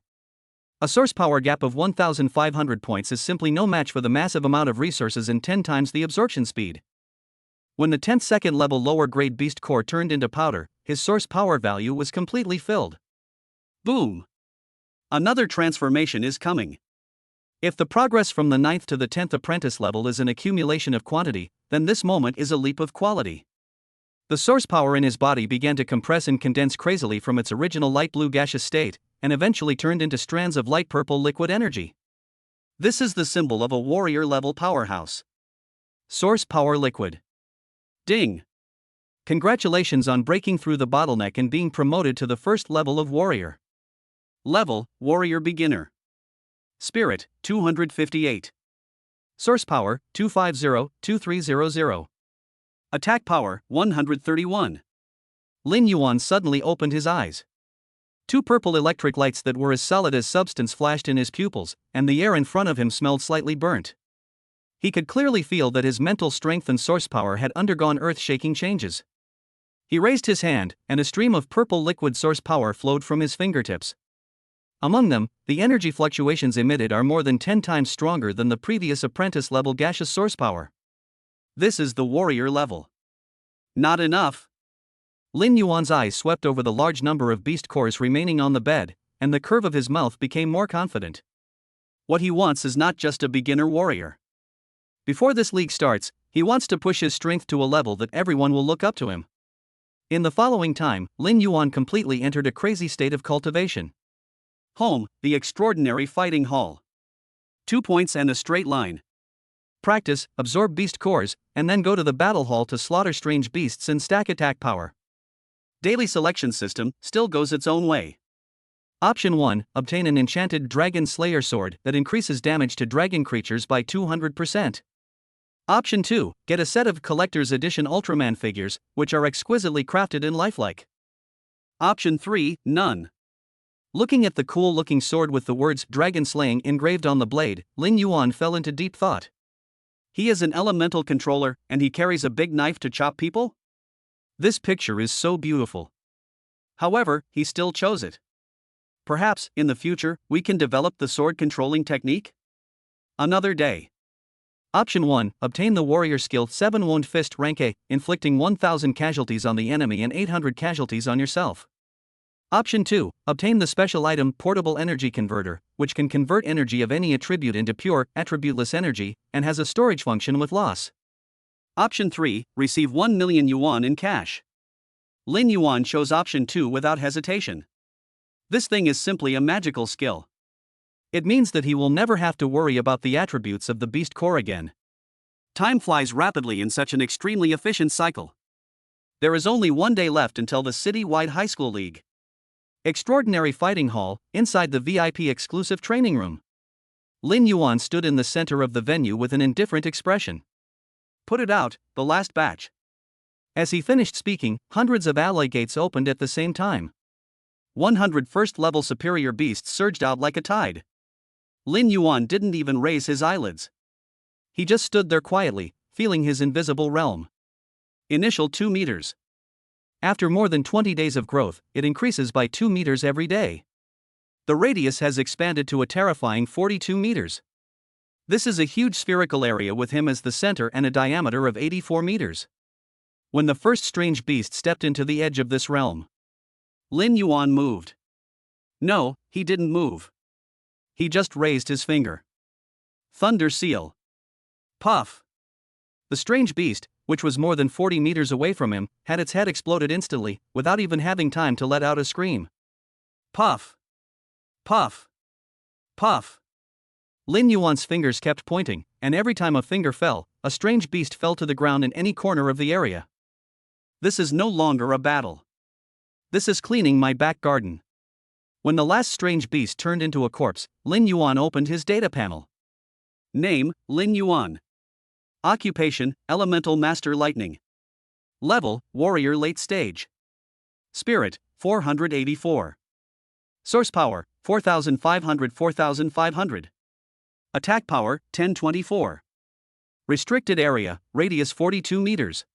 Speaker 1: A source power gap of 1,500 points is simply no match for the massive amount of resources and 10 times the absorption speed. When the 10th second-level lower-grade Beast Core turned into powder, his source power value was completely filled. Boom! Another transformation is coming. If the progress from the 9th to the 10th apprentice level is an accumulation of quantity, then this moment is a leap of quality. The source power in his body began to compress and condense crazily from its original light blue gaseous state, and eventually turned into strands of light purple liquid energy. This is the symbol of a warrior-level powerhouse. Source Power Liquid. Ding! Congratulations on breaking through the bottleneck and being promoted to the first level of warrior. Level, Warrior Beginner. Spirit, 258. Source Power, 250-2300. Attack Power, 131. Lin Yuan suddenly opened his eyes. 2 purple electric lights that were as solid as substance flashed in his pupils, and the air in front of him smelled slightly burnt. He could clearly feel that his mental strength and source power had undergone earth-shaking changes. He raised his hand, and a stream of purple liquid source power flowed from his fingertips. Among them, the energy fluctuations emitted are more than 10 times stronger than the previous apprentice-level gaseous source power. This is the warrior level. Not enough. Lin Yuan's eyes swept over the large number of Beast Cores remaining on the bed, and the curve of his mouth became more confident. What he wants is not just a beginner warrior. Before this league starts, he wants to push his strength to a level that everyone will look up to him. In the following time, Lin Yuan completely entered a crazy state of cultivation. Home, the extraordinary fighting hall. 2 points and a straight line. Practice, absorb Beast Cores, and then go to the battle hall to slaughter strange beasts and stack attack power. Daily selection system still goes its own way. Option 1, obtain an enchanted Dragon Slayer sword that increases damage to dragon creatures by 200%. Option 2, get a set of Collector's Edition Ultraman figures, which are exquisitely crafted and lifelike. Option 3, none. Looking at the cool-looking sword with the words Dragon Slaying engraved on the blade, Lin Yuan fell into deep thought. He is an elemental controller, and he carries a big knife to chop people? This picture is so beautiful. However, he still chose it. Perhaps, in the future, we can develop the sword controlling technique? Another day. Option 1, obtain the warrior skill 7 Wound Fist rank A, inflicting 1,000 casualties on the enemy and 800 casualties on yourself. Option 2, obtain the special item Portable Energy Converter, which can convert energy of any attribute into pure, attributeless energy, and has a storage function with loss. Option 3, receive 1 million yuan in cash. Lin Yuan chose option 2 without hesitation. This thing is simply a magical skill. It means that he will never have to worry about the attributes of the Beast Core again. Time flies rapidly in such an extremely efficient cycle. There is only 1 day left until the city-wide high school league. Extraordinary Fighting Hall, inside the VIP exclusive training room. Lin Yuan stood in the center of the venue with an indifferent expression. Put it out, the last batch. As he finished speaking, hundreds of alloy gates opened at the same time. 100 first-level superior beasts surged out like a tide. Lin Yuan didn't even raise his eyelids. He just stood there quietly, feeling his invisible realm. Initial 2 meters. After more than 20 days of growth, it increases by 2 meters every day. The radius has expanded to a terrifying 42 meters. This is a huge spherical area with him as the center and a diameter of 84 meters. When the first strange beast stepped into the edge of this realm, Lin Yuan moved. No, he didn't move. He just raised his finger. Thunder Seal. Puff. The strange beast, which was more than 40 meters away from him, had its head exploded instantly, without even having time to let out a scream. Puff. Puff. Puff. Lin Yuan's fingers kept pointing, and every time a finger fell, a strange beast fell to the ground in any corner of the area. This is no longer a battle. This is cleaning my back garden. When the last strange beast turned into a corpse, Lin Yuan opened his data panel. Name, Lin Yuan. Occupation, Elemental Master Lightning. Level, Warrior Late Stage. Spirit, 484. Source Power, 4500. Attack Power, 1024. Restricted Area, Radius 42 meters.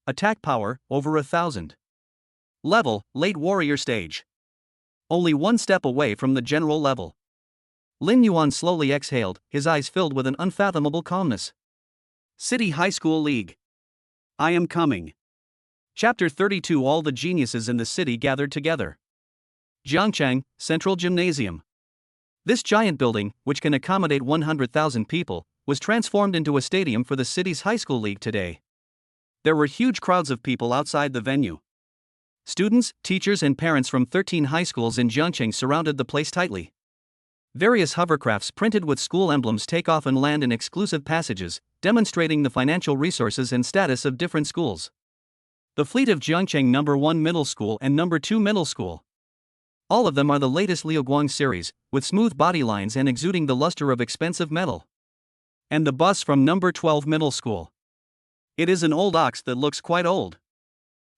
Speaker 1: Attack Power, over 1000. Level, Late Warrior Stage. Only one step away from the general level. Lin Yuan slowly exhaled, his eyes filled with an unfathomable calmness. City High School League. I am coming. Chapter 32. All the geniuses in the city gathered together. Jiangcheng, Central Gymnasium. This giant building, which can accommodate 100,000 people, was transformed into a stadium for the city's high school league today. There were huge crowds of people outside the venue. Students, teachers and parents from 13 high schools in Jiangcheng surrounded the place tightly. Various hovercrafts printed with school emblems take off and land in exclusive passages, demonstrating the financial resources and status of different schools. The fleet of Jiangcheng No. 1 Middle School and No. 2 Middle School. All of them are the latest Liuguang series, with smooth body lines and exuding the luster of expensive metal. And the bus from No. 12 Middle School. It is an old ox that looks quite old.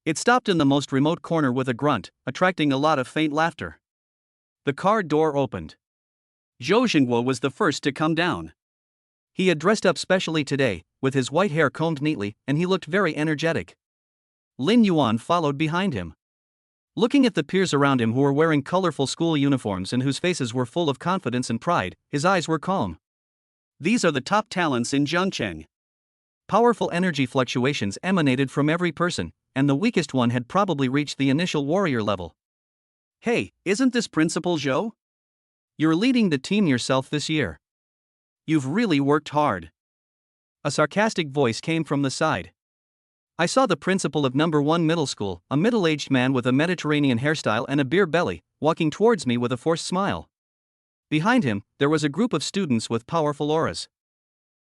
Speaker 1: It stopped in the most remote corner with a grunt, attracting a lot of faint laughter. The car door opened. Zhou Xingguo was the first to come down. He had dressed up specially today, with his white hair combed neatly, and he looked very energetic. Lin Yuan followed behind him. Looking at the peers around him who were wearing colorful school uniforms and whose faces were full of confidence and pride, his eyes were calm. These are the top talents in Jiangcheng. Powerful energy fluctuations emanated from every person, and the weakest one had probably reached the initial warrior level. Hey, isn't this Principal Zhou? You're leading the team yourself this year. You've really worked hard. A sarcastic voice came from the side. I saw the principal of No. 1 Middle School, a middle-aged man with a Mediterranean hairstyle and a beer belly, walking towards me with a forced smile. Behind him, there was a group of students with powerful auras.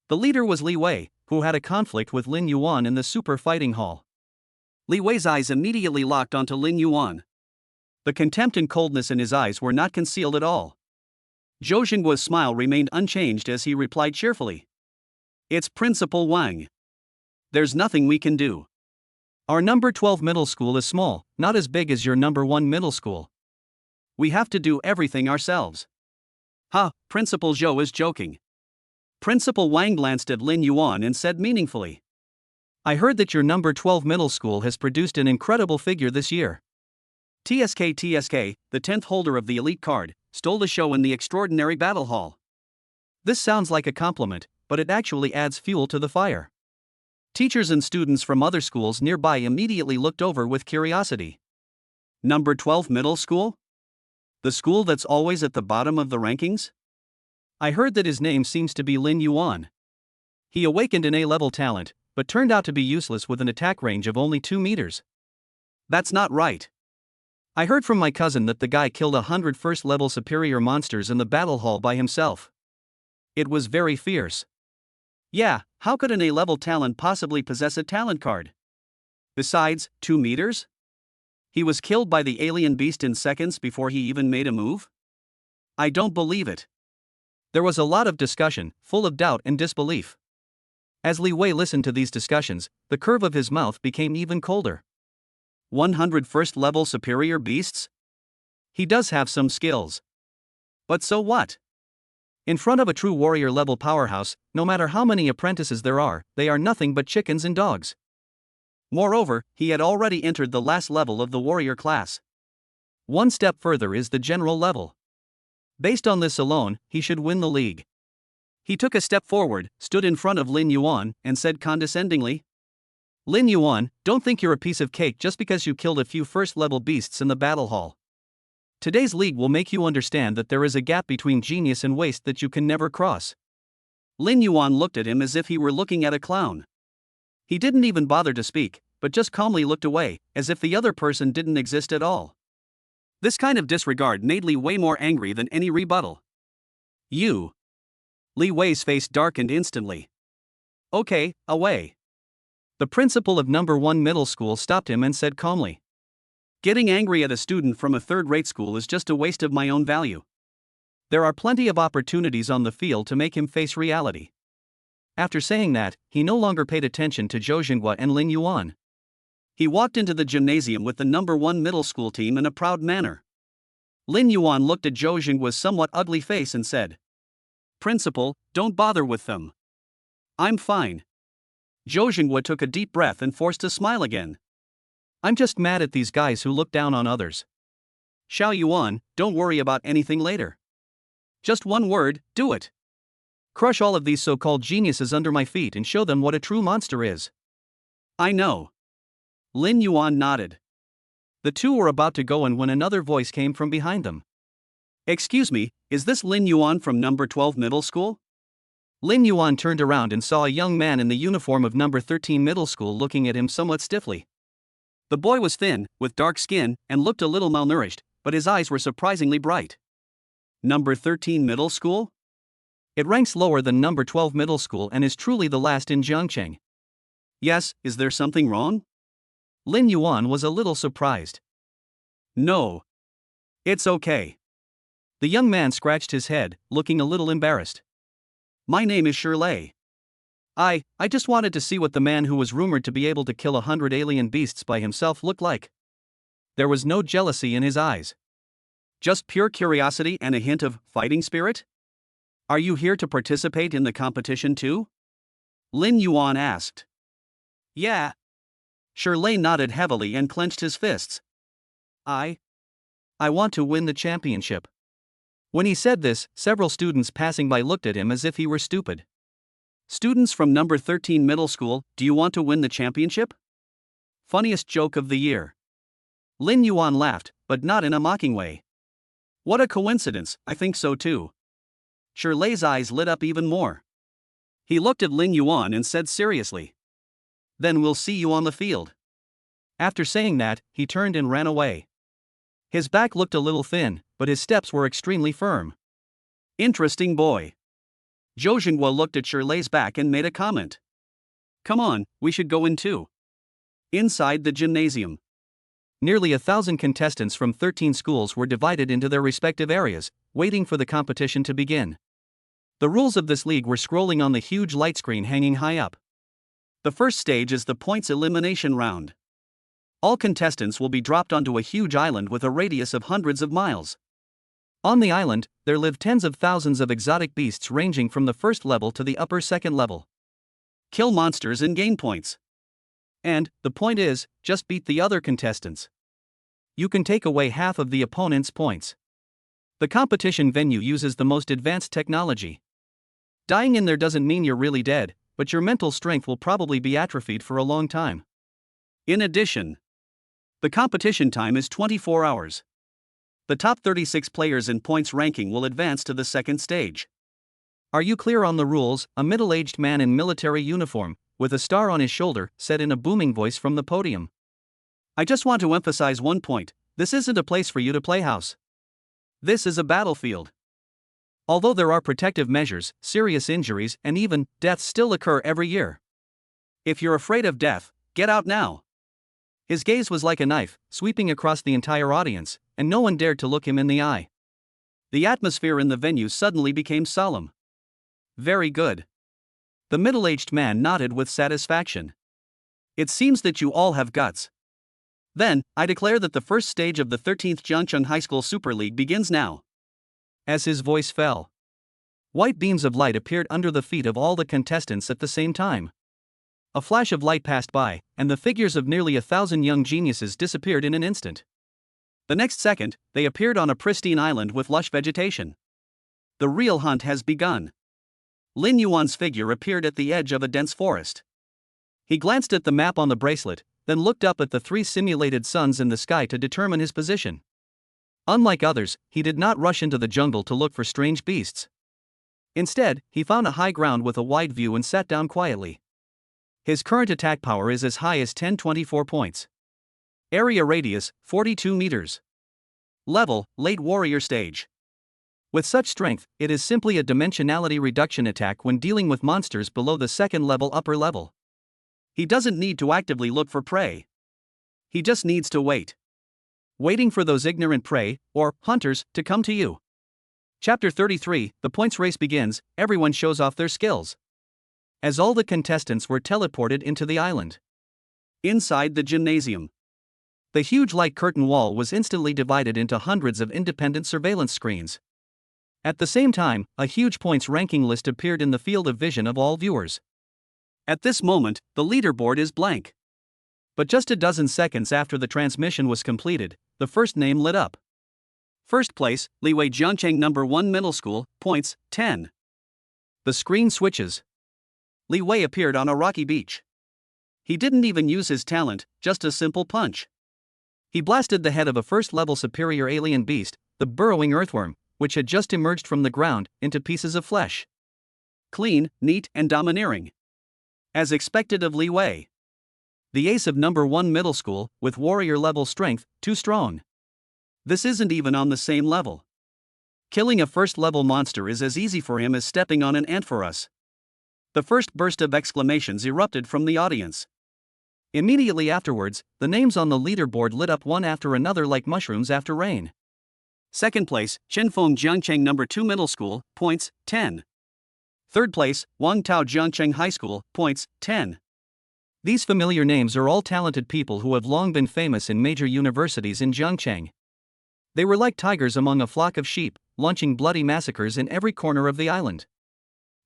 Speaker 1: The leader was Li Wei, who had a conflict with Lin Yuan in the super fighting hall. Li Wei's eyes immediately locked onto Lin Yuan. The contempt and coldness in his eyes were not concealed at all. Zhou Xingguo's smile remained unchanged as he replied cheerfully. It's Principal Wang. There's nothing we can do. Our No. 12 Middle School is small, not as big as your No. 1 Middle School. We have to do everything ourselves. Principal Zhou is joking. Principal Wang glanced at Lin Yuan and said meaningfully. I heard that your No. 12 Middle School has produced an incredible figure this year. TSK, the 10th holder of the elite card, stole the show in the extraordinary battle hall. This sounds like a compliment, but it actually adds fuel to the fire. Teachers and students from other schools nearby immediately looked over with curiosity. No. 12 Middle School? The school that's always at the bottom of the rankings? I heard that his name seems to be Lin Yuan. He awakened an A-level talent, but turned out to be useless with an attack range of only 2 meters. That's not right. I heard from my cousin that the guy killed 100 first-level superior monsters in the battle hall by himself. It was very fierce. Yeah, how could an A-level talent possibly possess a talent card? Besides, 2 meters? He was killed by the alien beast in seconds before he even made a move? I don't believe it. There was a lot of discussion, full of doubt and disbelief. As Li Wei listened to these discussions, the curve of his mouth became even colder. 100 first-level superior beasts? He does have some skills. But so what? In front of a true warrior-level powerhouse, no matter how many apprentices there are, they are nothing but chickens and dogs. Moreover, he had already entered the last level of the warrior class. One step further is the general level. Based on this alone, he should win the league. He took a step forward, stood in front of Lin Yuan, and said condescendingly, "Lin Yuan, don't think you're a piece of cake just because you killed a few first-level beasts in the battle hall. Today's league will make you understand that there is a gap between genius and waste that you can never cross." Lin Yuan looked at him as if he were looking at a clown. He didn't even bother to speak, but just calmly looked away, as if the other person didn't exist at all. This kind of disregard made Li Wei more angry than any rebuttal. "You." Li Wei's face darkened instantly. "Okay, away." The principal of number 1 middle school stopped him and said calmly, "Getting angry at a student from a third-rate school is just a waste of my own value. There are plenty of opportunities on the field to make him face reality." After saying that, he no longer paid attention to Zhou Xinghua and Lin Yuan. He walked into the gymnasium with the number 1 middle school team in a proud manner. Lin Yuan looked at Zhou Xinghua's somewhat ugly face and said, "Principal, don't bother with them. I'm fine." Zhou Xinghua took a deep breath and forced a smile again. "I'm just mad at these guys who look down on others. Xiao Yuan, don't worry about anything later. Just one word, do it. Crush all of these so-called geniuses under my feet and show them what a true monster is." "I know." Lin Yuan nodded. The two were about to go when another voice came from behind them. "Excuse me, is this Lin Yuan from number 12 middle school?" Lin Yuan turned around and saw a young man in the uniform of number 13 middle school looking at him somewhat stiffly. The boy was thin, with dark skin, and looked a little malnourished, but his eyes were surprisingly bright. Number 13 middle school? It ranks lower than number 12 middle school and is truly the last in Jiangcheng. "Yes, is there something wrong?" Lin Yuan was a little surprised. "No. It's okay." The young man scratched his head, looking a little embarrassed. "My name is Shirley. I just wanted to see what the man who was rumored to be able to kill 100 alien beasts by himself looked like." There was no jealousy in his eyes. Just pure curiosity and a hint of fighting spirit? "Are you here to participate in the competition too?" Lin Yuan asked. "Yeah." Shirley nodded heavily and clenched his fists. I want to win the championship." When he said this, several students passing by looked at him as if he were stupid. "Students from number 13 middle school, do you want to win the championship? Funniest joke of the year." Lin Yuan laughed, but not in a mocking way. "What a coincidence, I think so too." Shirley's eyes lit up even more. He looked at Lin Yuan and said seriously, "Then we'll see you on the field." After saying that, he turned and ran away. His back looked a little thin, but his steps were extremely firm. "Interesting boy." Zhou Xinghua looked at Shirley's back and made a comment. "Come on, we should go in too." Inside the gymnasium, nearly 1,000 contestants from 13 schools were divided into their respective areas, waiting for the competition to begin. The rules of this league were scrolling on the huge light screen hanging high up. The first stage is the points elimination round. All contestants will be dropped onto a huge island with a radius of hundreds of miles. On the island, there live tens of thousands of exotic beasts ranging from the first level to the upper second level. Kill monsters and gain points. And, the point is, just beat the other contestants. You can take away half of the opponent's points. The competition venue uses the most advanced technology. Dying in there doesn't mean you're really dead, but your mental strength will probably be atrophied for a long time. In addition, the competition time is 24 hours. The top 36 players in points ranking will advance to the second stage. "Are you clear on the rules?" a middle-aged man in military uniform, with a star on his shoulder, said in a booming voice from the podium. "I just want to emphasize one point, this isn't a place for you to play house. This is a battlefield. Although there are protective measures, serious injuries and even deaths still occur every year. If you're afraid of death, get out now." His gaze was like a knife, sweeping across the entire audience, and no one dared to look him in the eye. The atmosphere in the venue suddenly became solemn. Very good. The middle-aged man nodded with satisfaction. It seems that you all have guts. Then, I declare that the first stage of the 13th Jiangcheng High School Super League begins now. As his voice fell, white beams of light appeared under the feet of all the contestants at the same time. A flash of light passed by, and the figures of nearly 1,000 young geniuses disappeared in an instant. The next second, they appeared on a pristine island with lush vegetation. The real hunt has begun. Lin Yuan's figure appeared at the edge of a dense forest. He glanced at the map on the bracelet, then looked up at the 3 simulated suns in the sky to determine his position. Unlike others, he did not rush into the jungle to look for strange beasts. Instead, he found a high ground with a wide view and sat down quietly. His current attack power is as high as 1024 points. Area radius, 42 meters. Level, late warrior stage. With such strength, it is simply a dimensionality reduction attack when dealing with monsters below the second level upper level. He doesn't need to actively look for prey. He just needs to wait. Waiting for those ignorant prey, or hunters, to come to you. Chapter 33, the points race begins, everyone shows off their skills. As all the contestants were teleported into the island. Inside the gymnasium. The huge light curtain wall was instantly divided into hundreds of independent surveillance screens. At the same time, a huge points ranking list appeared in the field of vision of all viewers. At this moment, the leaderboard is blank. But just a dozen seconds after the transmission was completed, the first name lit up. First place, Liwei Jiangcheng No. 1 Middle School, points, 10. The screen switches. Liwei appeared on a rocky beach. He didn't even use his talent, just a simple punch. He blasted the head of a first-level superior alien beast, the burrowing earthworm, which had just emerged from the ground, into pieces of flesh. Clean, neat, and domineering. As expected of Liwei. The ace of No. 1 Middle School, with warrior-level strength, too strong. This isn't even on the same level. Killing a first-level monster is as easy for him as stepping on an ant for us. The first burst of exclamations erupted from the audience. Immediately afterwards, the names on the leaderboard lit up one after another like mushrooms after rain. Second place, Chenfeng Jiangcheng No. 2 Middle School, points, 10. Third place, Wangtao Jiangcheng High School, points, 10. These familiar names are all talented people who have long been famous in major universities in Jiangcheng. They were like tigers among a flock of sheep, launching bloody massacres in every corner of the island.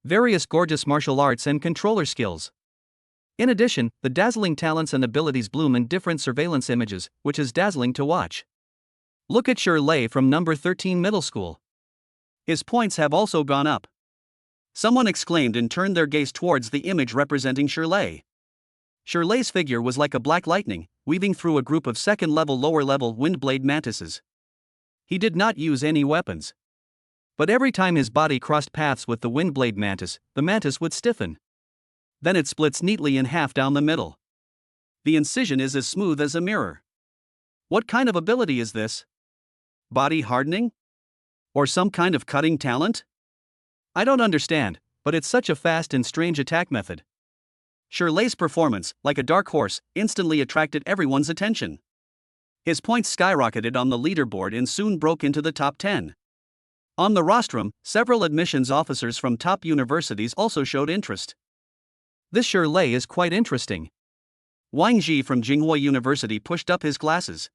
Speaker 1: Various gorgeous martial arts and controller skills. In addition, the dazzling talents and abilities bloom in different surveillance images, which is dazzling to watch. Look at Shirley from No. 13 Middle School. His points have also gone up. Someone exclaimed and turned their gaze towards the image representing Shirley. Shirley's figure was like a black lightning, weaving through a group of second-level lower-level windblade mantises. He did not use any weapons. But every time his body crossed paths with the windblade mantis, the mantis would stiffen. Then it splits neatly in half down the middle. The incision is as smooth as a mirror. What kind of ability is this? Body hardening? Or some kind of cutting talent? I don't understand, but it's such a fast and strange attack method. Shirley's performance, like a dark horse, instantly attracted everyone's attention. His points skyrocketed on the leaderboard and soon broke into the top 10. On the rostrum, several admissions officers from top universities also showed interest. This Shirley is quite interesting. Wang Ji from Jinghua University pushed up his glasses.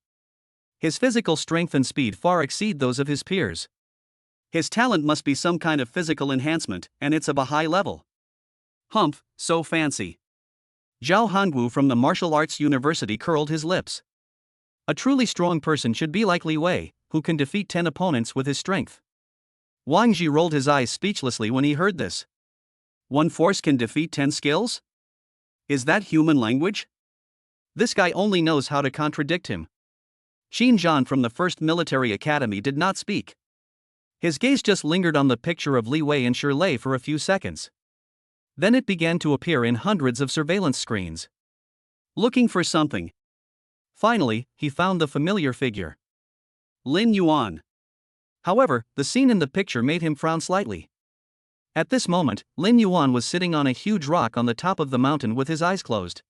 Speaker 1: His physical strength and speed far exceed those of his peers. His talent must be some kind of physical enhancement, and it's of a high level. Humph, so fancy. Zhao Hangu from the Martial Arts University curled his lips. A truly strong person should be like Li Wei, who can defeat 10 opponents with his strength. Wang Ji rolled his eyes speechlessly when he heard this. One force can defeat 10 skills? Is that human language? This guy only knows how to contradict him. Qin Zhan from the First Military Academy did not speak. His gaze just lingered on the picture of Li Wei and Shirley for a few seconds. Then it began to appear in hundreds of surveillance screens. Looking for something. Finally, he found the familiar figure. Lin Yuan. However, the scene in the picture made him frown slightly. At this moment, Lin Yuan was sitting on a huge rock on the top of the mountain with his eyes closed.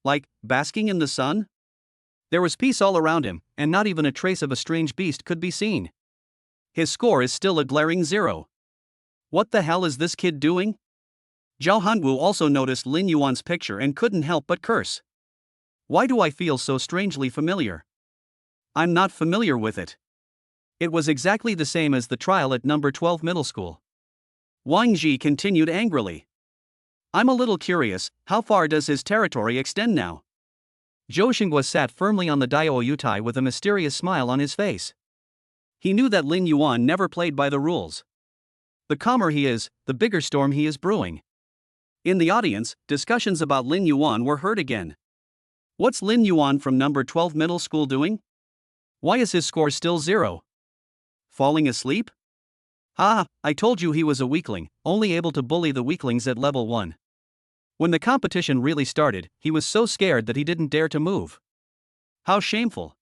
Speaker 1: Like, basking in the sun? There was peace all around him, and not even a trace of a strange beast could be seen. His score is still a glaring 0. What the hell is this kid doing? Zhao Hanwu also noticed Lin Yuan's picture and couldn't help but curse. Why do I feel so strangely familiar? I'm not familiar with it. It was exactly the same as the trial at number 12 middle school. Wang Ji continued angrily. I'm a little curious, how far does his territory extend now? Zhou Xinghua sat firmly on the Daiou Yutai with a mysterious smile on his face. He knew that Lin Yuan never played by the rules. The calmer he is, the bigger storm he is brewing. In the audience, discussions about Lin Yuan were heard again. What's Lin Yuan from number 12 middle school doing? Why is his score still 0? Falling asleep? Ah, I told you he was a weakling, only able to bully the weaklings at level 1. When the competition really started, he was so scared that he didn't dare to move. How shameful.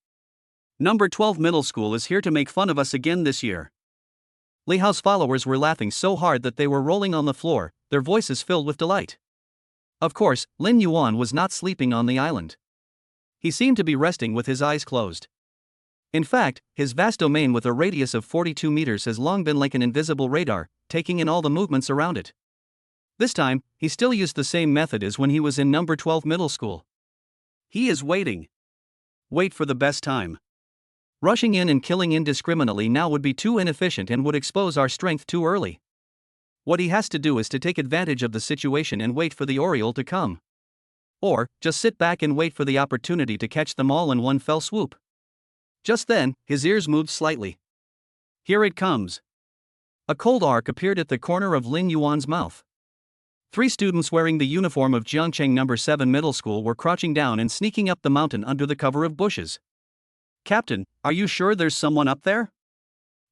Speaker 1: Number 12 middle school is here to make fun of us again this year. Li Hao's followers were laughing so hard that they were rolling on the floor, their voices filled with delight. Of course, Lin Yuan was not sleeping on the island. He seemed to be resting with his eyes closed. In fact, his vast domain with a radius of 42 meters has long been like an invisible radar, taking in all the movements around it. This time, he still used the same method as when he was in number 12 middle school. He is waiting. Wait for the best time. Rushing in and killing indiscriminately now would be too inefficient and would expose our strength too early. What he has to do is to take advantage of the situation and wait for the Oriole to come. Or, just sit back and wait for the opportunity to catch them all in one fell swoop. Just then, his ears moved slightly. Here it comes. A cold arc appeared at the corner of Lin Yuan's mouth. 3 students wearing the uniform of Jiangcheng No. 7 Middle School were crouching down and sneaking up the mountain under the cover of bushes. Captain, are you sure there's someone up there?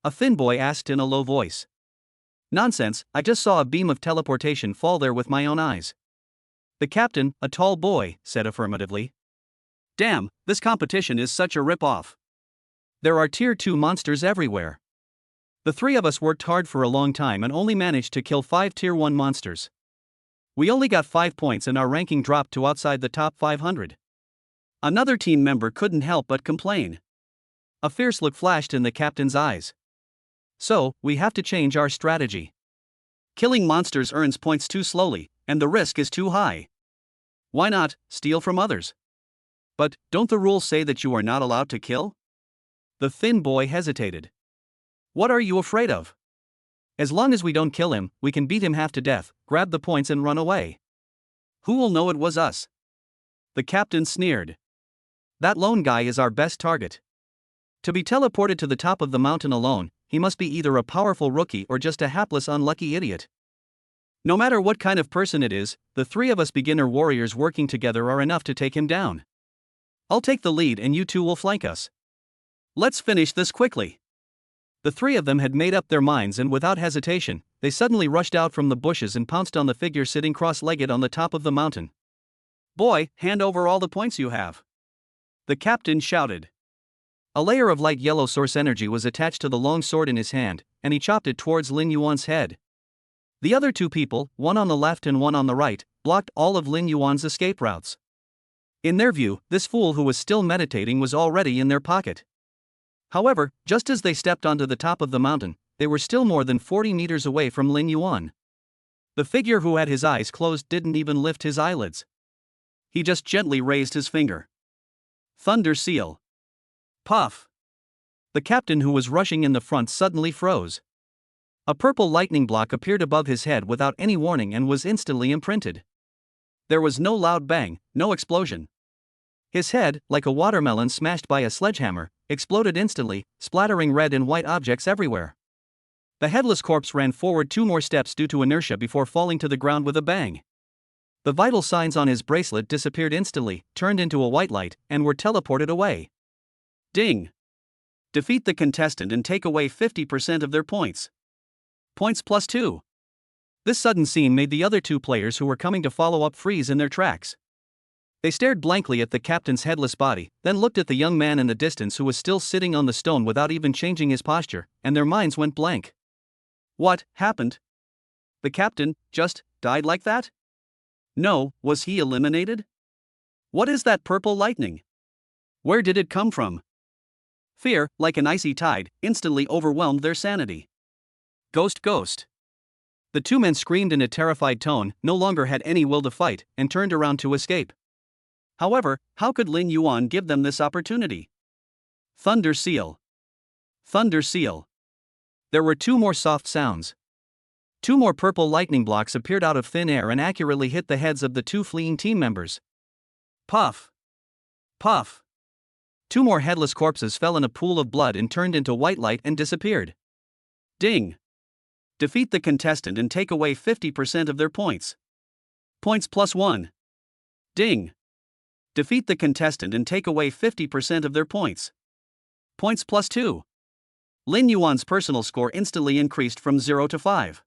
Speaker 1: A thin boy asked in a low voice. Nonsense, I just saw a beam of teleportation fall there with my own eyes. The captain, a tall boy, said affirmatively. Damn, this competition is such a rip-off. There are tier 2 monsters everywhere. The 3 of us worked hard for a long time and only managed to kill 5 tier 1 monsters. We only got 5 points and our ranking dropped to outside the top 500. Another team member couldn't help but complain. A fierce look flashed in the captain's eyes. So, we have to change our strategy. Killing monsters earns points too slowly, and the risk is too high. Why not steal from others? But, don't the rules say that you are not allowed to kill? The thin boy hesitated. What are you afraid of? As long as we don't kill him, we can beat him half to death, grab the points and run away. Who will know it was us? The captain sneered. That lone guy is our best target. To be teleported to the top of the mountain alone, he must be either a powerful rookie or just a hapless unlucky idiot. No matter what kind of person it is, the 3 of us beginner warriors working together are enough to take him down. I'll take the lead and you 2 will flank us. Let's finish this quickly. The 3 of them had made up their minds and without hesitation, they suddenly rushed out from the bushes and pounced on the figure sitting cross-legged on the top of the mountain. Boy, hand over all the points you have. The captain shouted. A layer of light yellow source energy was attached to the long sword in his hand, and he chopped it towards Lin Yuan's head. The other 2 people, one on the left and one on the right, blocked all of Lin Yuan's escape routes. In their view, this fool who was still meditating was already in their pocket. However, just as they stepped onto the top of the mountain, they were still more than 40 meters away from Lin Yuan. The figure who had his eyes closed didn't even lift his eyelids. He just gently raised his finger. Thunder seal. Puff. The captain who was rushing in the front suddenly froze. A purple lightning block appeared above his head without any warning and was instantly imprinted. There was no loud bang, no explosion. His head, like a watermelon smashed by a sledgehammer, exploded instantly, splattering red and white objects everywhere. The headless corpse ran forward 2 more steps due to inertia before falling to the ground with a bang. The vital signs on his bracelet disappeared instantly, turned into a white light, and were teleported away. Ding! Defeat the contestant and take away 50% of their points. Points plus 2. This sudden scene made the other 2 players who were coming to follow up freeze in their tracks. They stared blankly at the captain's headless body, then looked at the young man in the distance who was still sitting on the stone without even changing his posture, and their minds went blank. What happened? The captain just died like that? No, was he eliminated? What is that purple lightning? Where did it come from? Fear, like an icy tide, instantly overwhelmed their sanity. Ghost, ghost. The two men screamed in a terrified tone, no longer had any will to fight, and turned around to escape. However, how could Lin Yuan give them this opportunity? Thunder seal. Thunder seal. There were two more soft sounds. Two more purple lightning blocks appeared out of thin air and accurately hit the heads of the two fleeing team members. Puff. Puff. Two more headless corpses fell in a pool of blood and turned into white light and disappeared. Ding. Defeat the contestant and take away 50% of their points. Points +1. Ding. Defeat the contestant and take away 50% of their points. Points +2. Lin Yuan's personal score instantly increased from 0 to 5.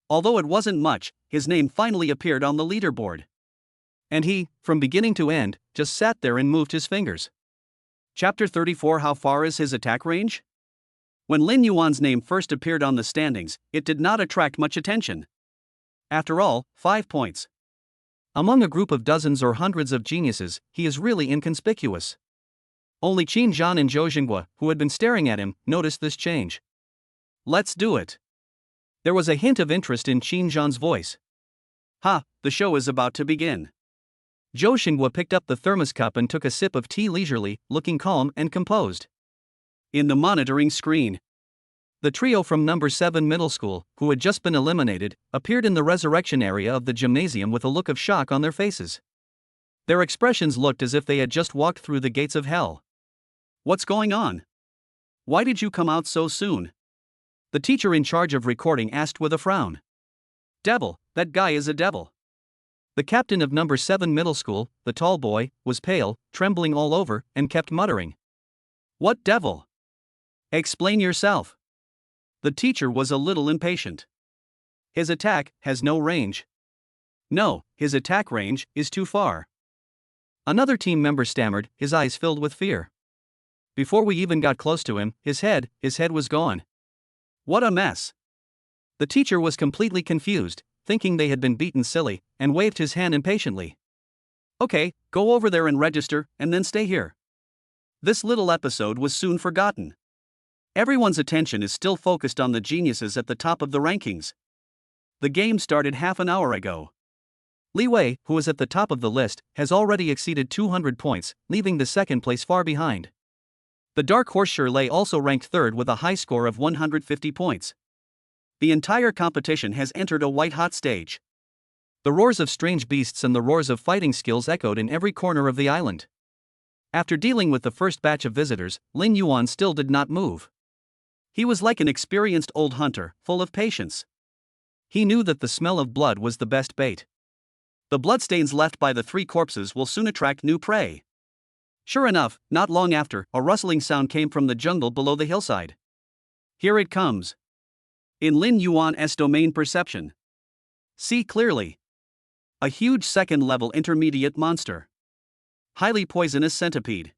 Speaker 1: Although it wasn't much, his name finally appeared on the leaderboard. And he, from beginning to end, just sat there and moved his fingers. Chapter 34. How far is his attack range? When Lin Yuan's name first appeared on the standings, it did not attract much attention. After all, 5 points. Among a group of dozens or hundreds of geniuses, he is really inconspicuous. Only Qin Zhan and Zhou Xinghua, who had been staring at him, noticed this change. Let's do it. There was a hint of interest in Qin Zhan's voice. Ha, the show is about to begin. Zhou Xinghua picked up the thermos cup and took a sip of tea leisurely, looking calm and composed. In the monitoring screen, the trio from number 7 middle school, who had just been eliminated, appeared in the resurrection area of the gymnasium with a look of shock on their faces. Their expressions looked as if they had just walked through the gates of hell. What's going on? Why did you come out so soon? The teacher in charge of recording asked with a frown. Devil, that guy is a devil. The captain of number 7 middle school, the tall boy, was pale, trembling all over, and kept muttering. What devil? Explain yourself. The teacher was a little impatient. His attack has no range. No, his attack range is too far. Another team member stammered, his eyes filled with fear. Before we even got close to him, his head was gone. What a mess. The teacher was completely confused, thinking they had been beaten silly, and waved his hand impatiently. Okay, go over there and register, and then stay here. This little episode was soon forgotten. Everyone's attention is still focused on the geniuses at the top of the rankings. The game started half an hour ago. Li Wei, who is at the top of the list, has already exceeded 200 points, leaving the second place far behind. The dark horse Shirley also ranked third with a high score of 150 points. The entire competition has entered a white-hot stage. The roars of strange beasts and the roars of fighting skills echoed in every corner of the island. After dealing with the first batch of visitors, Lin Yuan still did not move. He was like an experienced old hunter, full of patience. He knew that the smell of blood was the best bait. The bloodstains left by the 3 corpses will soon attract new prey. Sure enough, not long after, a rustling sound came from the jungle below the hillside. Here it comes. In Lin Yuan's domain perception. See clearly. A huge second-level intermediate monster. Highly poisonous centipede.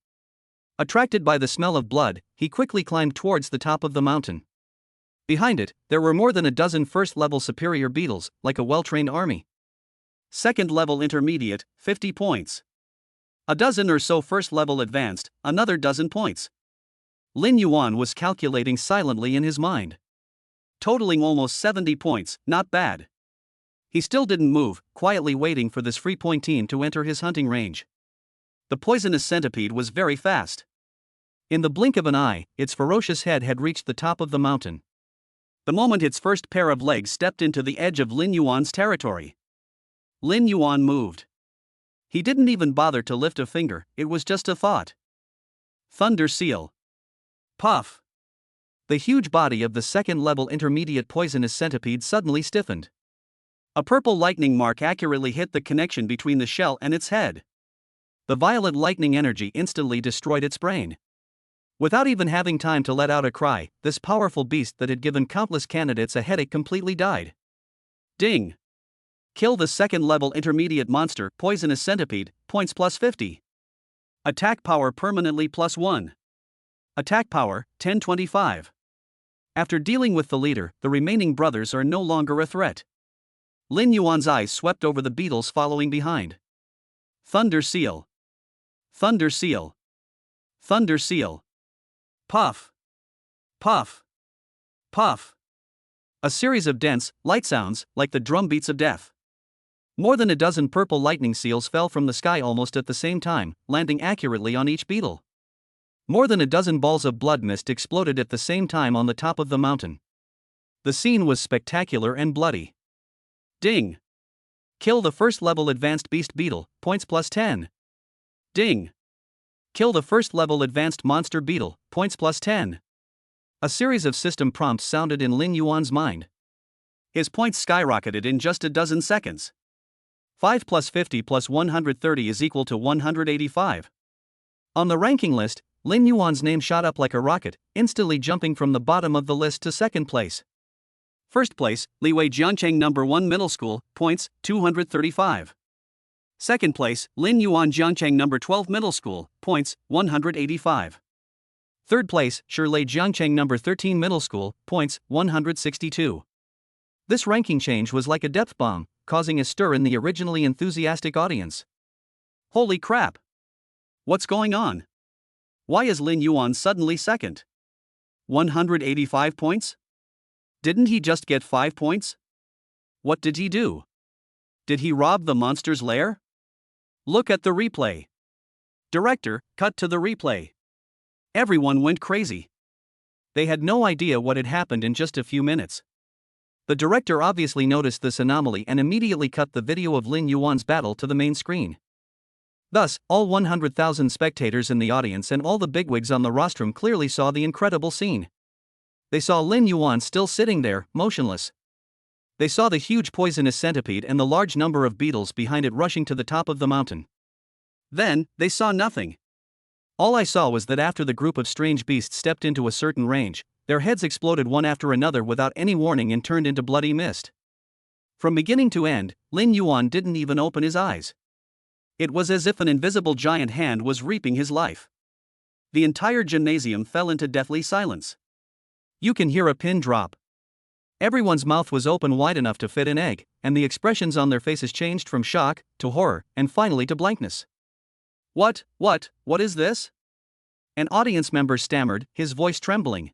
Speaker 1: Attracted by the smell of blood, he quickly climbed towards the top of the mountain. Behind it, there were more than a dozen first-level superior beetles, like a well-trained army. Second-level intermediate, 50 points. A dozen or so first-level advanced, another dozen points. Lin Yuan was calculating silently in his mind. Totaling almost 70 points, not bad. He still didn't move, quietly waiting for this free point team to enter his hunting range. The poisonous centipede was very fast. In the blink of an eye, its ferocious head had reached the top of the mountain. The moment its first pair of legs stepped into the edge of Lin Yuan's territory, Lin Yuan moved. He didn't even bother to lift a finger, it was just a thought. Thunder seal. Puff. The huge body of the second-level intermediate poisonous centipede suddenly stiffened. A purple lightning mark accurately hit the connection between the shell and its head. The violet lightning energy instantly destroyed its brain. Without even having time to let out a cry, this powerful beast that had given countless candidates a headache completely died. Ding. Kill the second-level intermediate monster, poisonous centipede, points +50. Attack power permanently +1. Attack power, 1025. After dealing with the leader, the remaining brothers are no longer a threat. Lin Yuan's eyes swept over the beetles following behind. Thunder seal. Thunder seal. Thunder seal. Puff. Puff. Puff. A series of dense, light sounds, like the drum beats of death. More than a dozen purple lightning seals fell from the sky almost at the same time, landing accurately on each beetle. More than a dozen balls of blood mist exploded at the same time on the top of the mountain. The scene was spectacular and bloody. Ding. Kill the first level advanced beast beetle, points plus 10. Ding. Kill the first level advanced monster beetle, points plus 10. A series of system prompts sounded in Lin Yuan's mind. His points skyrocketed in just a dozen seconds. 5 plus 50 plus 130 is equal to 185. On the ranking list, Lin Yuan's name shot up like a rocket, instantly jumping from the bottom of the list to second place. First place, Liwei Jiancheng number 1 middle school, points, 235. Second place, Lin Yuan Jiancheng number 12 middle school, points, 185. Third place, Shirlei Jiancheng number 13 middle school, points, 162. This ranking change was like a depth bomb, causing a stir in the originally enthusiastic audience. Holy crap! What's going on? Why is Lin Yuan suddenly second? 185 points? Didn't he just get 5 points? What did he do? Did he rob the monster's lair? Look at the replay. Director, cut to the replay. Everyone went crazy. They had no idea what had happened in just a few minutes. The director obviously noticed this anomaly and immediately cut the video of Lin Yuan's battle to the main screen. Thus, all 100,000 spectators in the audience and all the bigwigs on the rostrum clearly saw the incredible scene. They saw Lin Yuan still sitting there, motionless. They saw the huge poisonous centipede and the large number of beetles behind it rushing to the top of the mountain. Then, they saw nothing. All I saw was that after the group of strange beasts stepped into a certain range, their heads exploded one after another without any warning and turned into bloody mist. From beginning to end, Lin Yuan didn't even open his eyes. It was as if an invisible giant hand was reaping his life. The entire gymnasium fell into deathly silence. You can hear a pin drop. Everyone's mouth was open wide enough to fit an egg, and the expressions on their faces changed from shock, to horror, and finally to blankness. What is this? An audience member stammered, his voice trembling.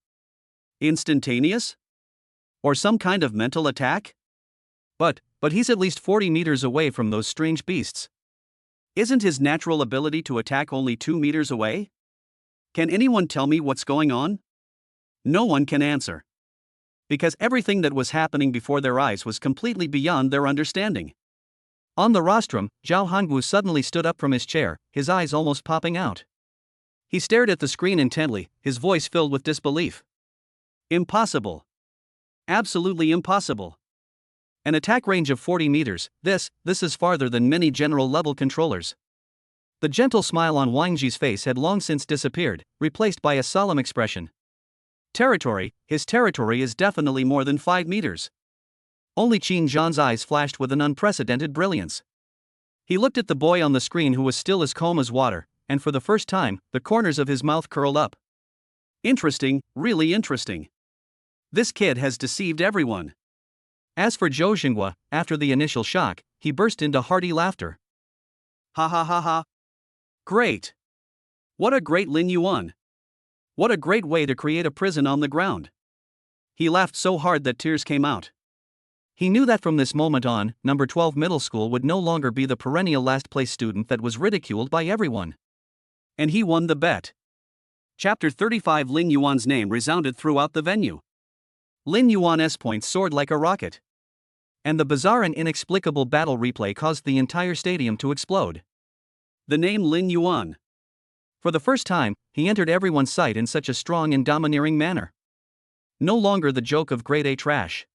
Speaker 1: Instantaneous? Or some kind of mental attack? But he's at least 40 meters away from those strange beasts. Isn't his natural ability to attack only 2 meters away? Can anyone tell me what's going on? No one can answer. Because everything that was happening before their eyes was completely beyond their understanding. On the rostrum, Zhao Hongwu suddenly stood up from his chair, his eyes almost popping out. He stared at the screen intently, his voice filled with disbelief. Impossible. Absolutely impossible. An attack range of 40 meters, this is farther than many general-level controllers. The gentle smile on Wang Ji's face had long since disappeared, replaced by a solemn expression. His territory is definitely more than 5 meters. Only Qin Zhan's eyes flashed with an unprecedented brilliance. He looked at the boy on the screen who was still as calm as water, and for the first time, the corners of his mouth curled up. Interesting, really interesting. This kid has deceived everyone. As for Zhou Xinghua, after the initial shock, he burst into hearty laughter. Ha ha ha ha. Great. What a great Lin Yuan. What a great way to create a prison on the ground. He laughed so hard that tears came out. He knew that from this moment on, number 12 middle school would no longer be the perennial last-place student that was ridiculed by everyone. And he won the bet. Chapter 35. Lin Yuan's name resounded throughout the venue. Lin Yuan's points soared like a rocket. And the bizarre and inexplicable battle replay caused the entire stadium to explode. The name Lin Yuan. For the first time, he entered everyone's sight in such a strong and domineering manner. No longer the joke of grade A trash.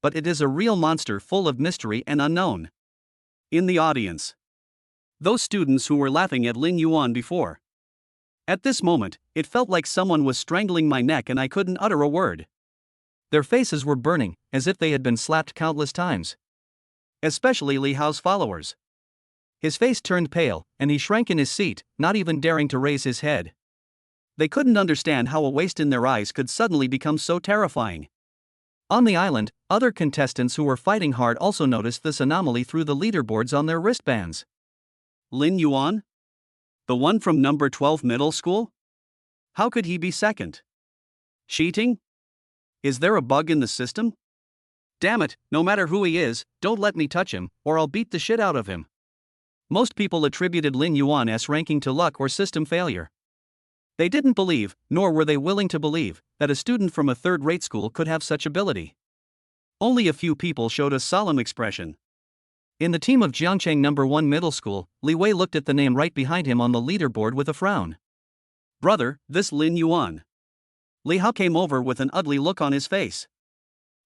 Speaker 1: But it is a real monster full of mystery and unknown. In the audience. Those students who were laughing at Lin Yuan before. At this moment, it felt like someone was strangling my neck and I couldn't utter a word. Their faces were burning, as if they had been slapped countless times. Especially Li Hao's followers. His face turned pale, and he shrank in his seat, not even daring to raise his head. They couldn't understand how a waste in their eyes could suddenly become so terrifying. On the island, other contestants who were fighting hard also noticed this anomaly through the leaderboards on their wristbands. Lin Yuan? The one from number 12 middle school? How could he be second? Cheating? Is there a bug in the system? Damn it, no matter who he is, don't let me touch him, or I'll beat the shit out of him. Most people attributed Lin Yuan's ranking to luck or system failure. They didn't believe, nor were they willing to believe, that a student from a third-rate school could have such ability. Only a few people showed a solemn expression. In the team of Jiangcheng No. 1 Middle School, Li Wei looked at the name right behind him on the leaderboard with a frown. Brother, this Lin Yuan. Li Hao came over with an ugly look on his face.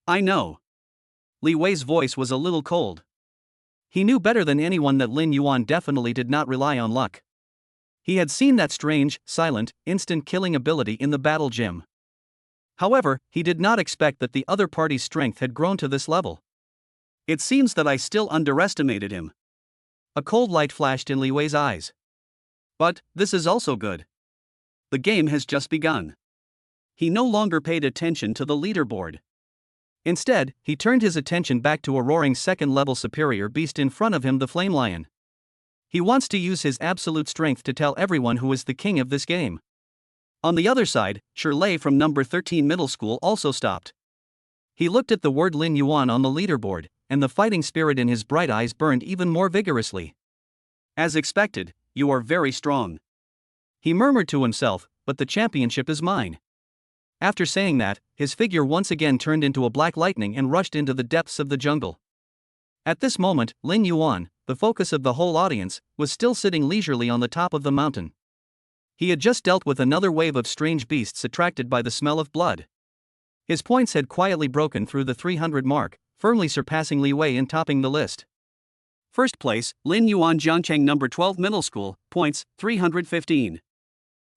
Speaker 1: I know. Li Wei's voice was a little cold. He knew better than anyone that Lin Yuan definitely did not rely on luck. He had seen that strange, silent, instant-killing ability in the battle gym. However, he did not expect that the other party's strength had grown to this level. It seems that I still underestimated him. A cold light flashed in Li Wei's eyes. But, this is also good. The game has just begun. He no longer paid attention to the leaderboard. Instead, he turned his attention back to a roaring second-level superior beast in front of him, the Flame Lion. He wants to use his absolute strength to tell everyone who is the king of this game. On the other side, Shirley from No. 13 Middle School also stopped. He looked at the word Lin Yuan on the leaderboard, and the fighting spirit in his bright eyes burned even more vigorously. As expected, you are very strong. He murmured to himself, but the championship is mine. After saying that, his figure once again turned into a black lightning and rushed into the depths of the jungle. At this moment, Lin Yuan, the focus of the whole audience, was still sitting leisurely on the top of the mountain. He had just dealt with another wave of strange beasts attracted by the smell of blood. His points had quietly broken through the 300 mark, firmly surpassing Li Wei in topping the list. First place, Lin Yuan Jiangcheng No. 12 Middle School, points, 315.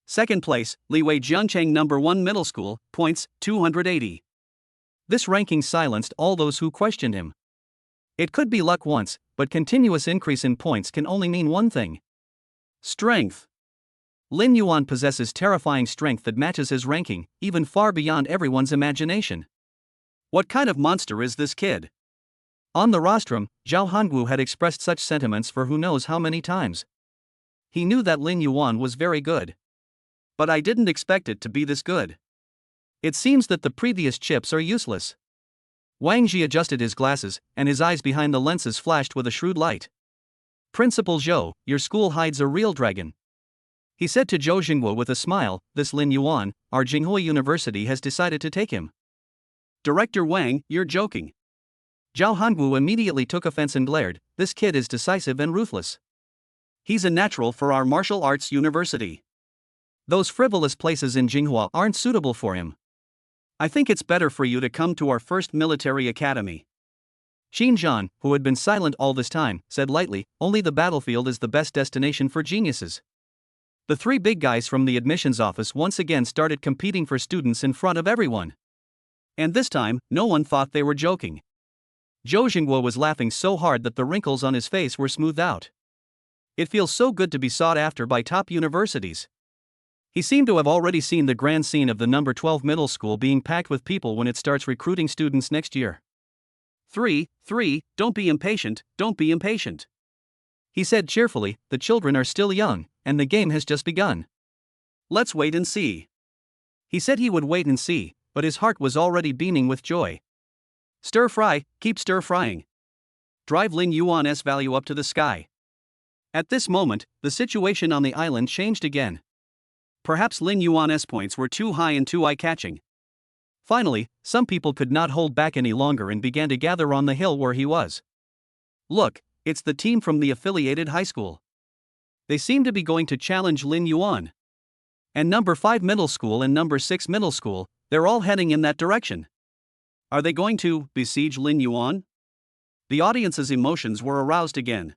Speaker 1: Second place, Li Wei Jiangcheng No. 1 Middle School, points, 280. This ranking silenced all those who questioned him. It could be luck once, but continuous increase in points can only mean one thing. Strength. Lin Yuan possesses terrifying strength that matches his ranking, even far beyond everyone's imagination. What kind of monster is this kid? On the rostrum, Zhao Hongwu had expressed such sentiments for who knows how many times. He knew that Lin Yuan was very good. But I didn't expect it to be this good. It seems that the previous chips are useless. Wang Ji adjusted his glasses, and his eyes behind the lenses flashed with a shrewd light. Principal Zhou, your school hides a real dragon. He said to Zhou Jingwo with a smile, this Lin Yuan, our Jinghui University has decided to take him. Director Wang, you're joking. Zhao Hongwu immediately took offense and glared, this kid is decisive and ruthless. He's a natural for our martial arts university. Those frivolous places in Jinghua aren't suitable for him. I think it's better for you to come to our first military academy. Qin Zhan, who had been silent all this time, said lightly, only the battlefield is the best destination for geniuses. The three big guys from the admissions office once again started competing for students in front of everyone. And this time, no one thought they were joking. Zhou Jingguo was laughing so hard that the wrinkles on his face were smoothed out. It feels so good to be sought after by top universities. He seemed to have already seen the grand scene of the No. 12 middle school being packed with people when it starts recruiting students next year. 3, don't be impatient, don't be impatient. He said cheerfully, the children are still young, and the game has just begun. Let's wait and see. He said he would wait and see, but his heart was already beaming with joy. Stir fry, keep stir frying. Drive Lin Yuan's value up to the sky. At this moment, the situation on the island changed again. Perhaps Lin Yuan's points were too high and too eye-catching. Finally, some people could not hold back any longer and began to gather on the hill where he was. Look, it's the team from the affiliated high school. They seem to be going to challenge Lin Yuan. And No. 5 middle school and No. 6 middle school, they're all heading in that direction. Are they going to besiege Lin Yuan? The audience's emotions were aroused again.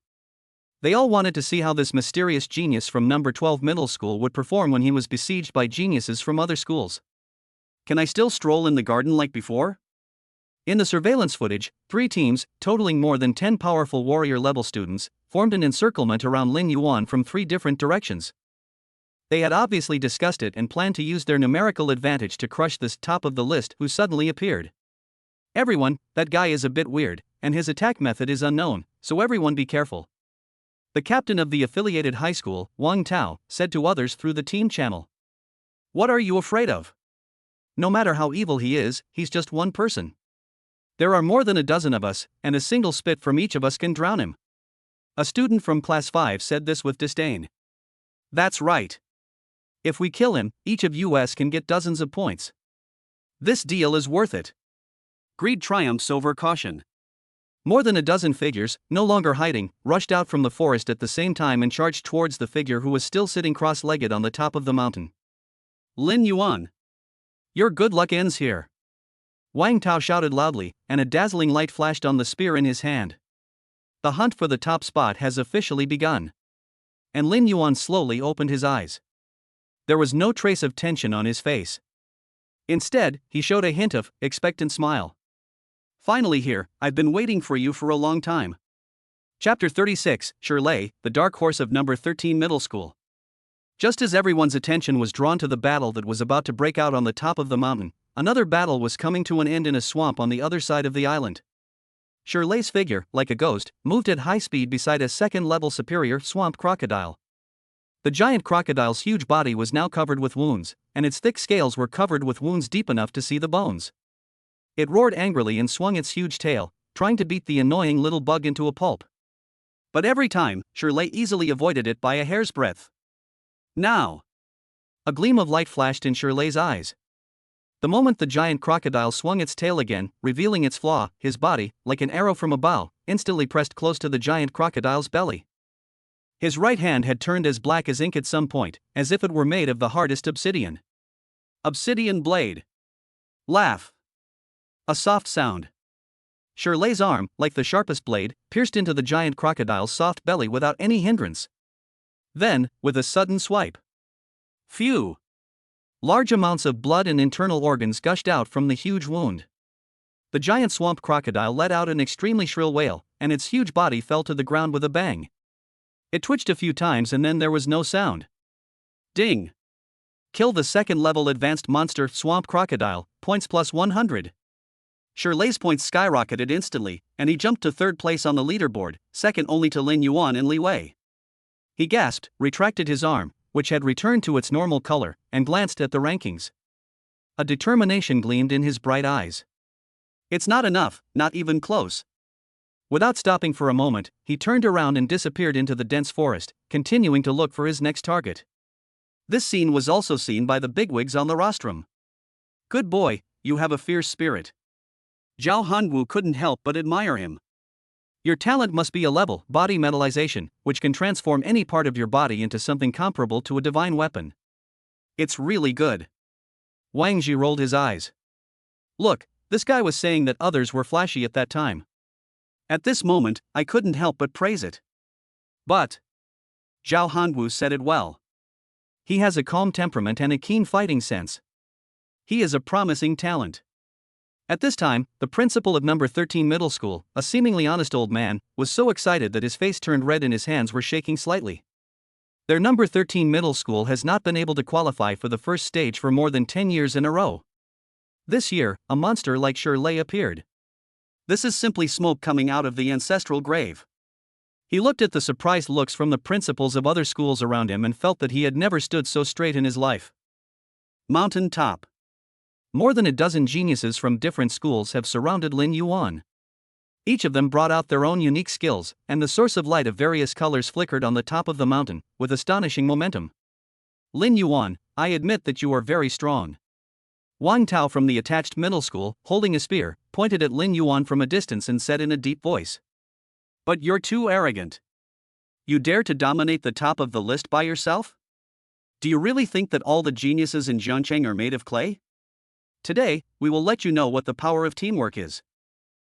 Speaker 1: They all wanted to see how this mysterious genius from No. 12 middle school would perform when he was besieged by geniuses from other schools. Can I still stroll in the garden like before? In the surveillance footage, 3 teams, totaling more than 10 powerful warrior-level students, formed an encirclement around Lin Yuan from 3 different directions. They had obviously discussed it and planned to use their numerical advantage to crush this top of the list who suddenly appeared. Everyone, that guy is a bit weird, and his attack method is unknown, so everyone be careful. The captain of the affiliated high school, Wang Tao, said to others through the team channel. What are you afraid of? No matter how evil he is, he's just one person. There are more than a dozen of us, and a single spit from each of us can drown him. A student from class 5 said this with disdain. That's right. If we kill him, each of us can get dozens of points. This deal is worth it. Greed triumphs over caution. More than a dozen figures, no longer hiding, rushed out from the forest at the same time and charged towards the figure who was still sitting cross-legged on the top of the mountain. Lin Yuan. Your good luck ends here. Wang Tao shouted loudly, and a dazzling light flashed on the spear in his hand. The hunt for the top spot has officially begun. And Lin Yuan slowly opened his eyes. There was no trace of tension on his face. Instead, he showed a hint of expectant smile. Finally here, I've been waiting for you for a long time. Chapter 36, Shirley, the dark horse of number 13 middle school. Just as everyone's attention was drawn to the battle that was about to break out on the top of the mountain, another battle was coming to an end in a swamp on the other side of the island. Shirley's figure, like a ghost, moved at high speed beside a second-level superior swamp crocodile. The giant crocodile's huge body was now covered with wounds, and its thick scales were covered with wounds deep enough to see the bones. It roared angrily and swung its huge tail, trying to beat the annoying little bug into a pulp. But every time, Shirley easily avoided it by a hair's breadth. Now! A gleam of light flashed in Shirley's eyes. The moment the giant crocodile swung its tail again, revealing its flaw, his body, like an arrow from a bow, instantly pressed close to the giant crocodile's belly. His right hand had turned as black as ink at some point, as if it were made of the hardest obsidian. Obsidian blade. Laugh. A soft sound. Shirley's arm, like the sharpest blade, pierced into the giant crocodile's soft belly without any hindrance. Then, with a sudden swipe. Phew! Large amounts of blood and internal organs gushed out from the huge wound. The giant swamp crocodile let out an extremely shrill wail, and its huge body fell to the ground with a bang. It twitched a few times and then there was no sound. Ding! Kill the second-level advanced monster swamp crocodile, points plus 100. Shirley's points skyrocketed instantly, and he jumped to third place on the leaderboard, second only to Lin Yuan and Li Wei. He gasped, retracted his arm, which had returned to its normal color, and glanced at the rankings. A determination gleamed in his bright eyes. It's not enough, not even close. Without stopping for a moment, he turned around and disappeared into the dense forest, continuing to look for his next target. This scene was also seen by the bigwigs on the rostrum. Good boy, you have a fierce spirit. Zhao Hanwu couldn't help but admire him. Your talent must be a level body metallization, which can transform any part of your body into something comparable to a divine weapon. It's really good. Wang Ji rolled his eyes. Look, this guy was saying that others were flashy at that time. At this moment, I couldn't help but praise it. But Zhao Hanwu said it well. He has a calm temperament and a keen fighting sense. He is a promising talent. At this time, the principal of number 13 middle school, a seemingly honest old man, was so excited that his face turned red and his hands were shaking slightly. Their number 13 middle school has not been able to qualify for the first stage for more than 10 years in a row. This year, a monster like Shirley appeared. This is simply smoke coming out of the ancestral grave. He looked at the surprised looks from the principals of other schools around him and felt that he had never stood so straight in his life. Mountain top. More than a dozen geniuses from different schools have surrounded Lin Yuan. Each of them brought out their own unique skills, and the source of light of various colors flickered on the top of the mountain, with astonishing momentum. Lin Yuan, I admit that you are very strong. Wang Tao from the attached middle school, holding a spear, pointed at Lin Yuan from a distance and said in a deep voice. But you're too arrogant. You dare to dominate the top of the list by yourself? Do you really think that all the geniuses in Zhongcheng are made of clay? Today, we will let you know what the power of teamwork is.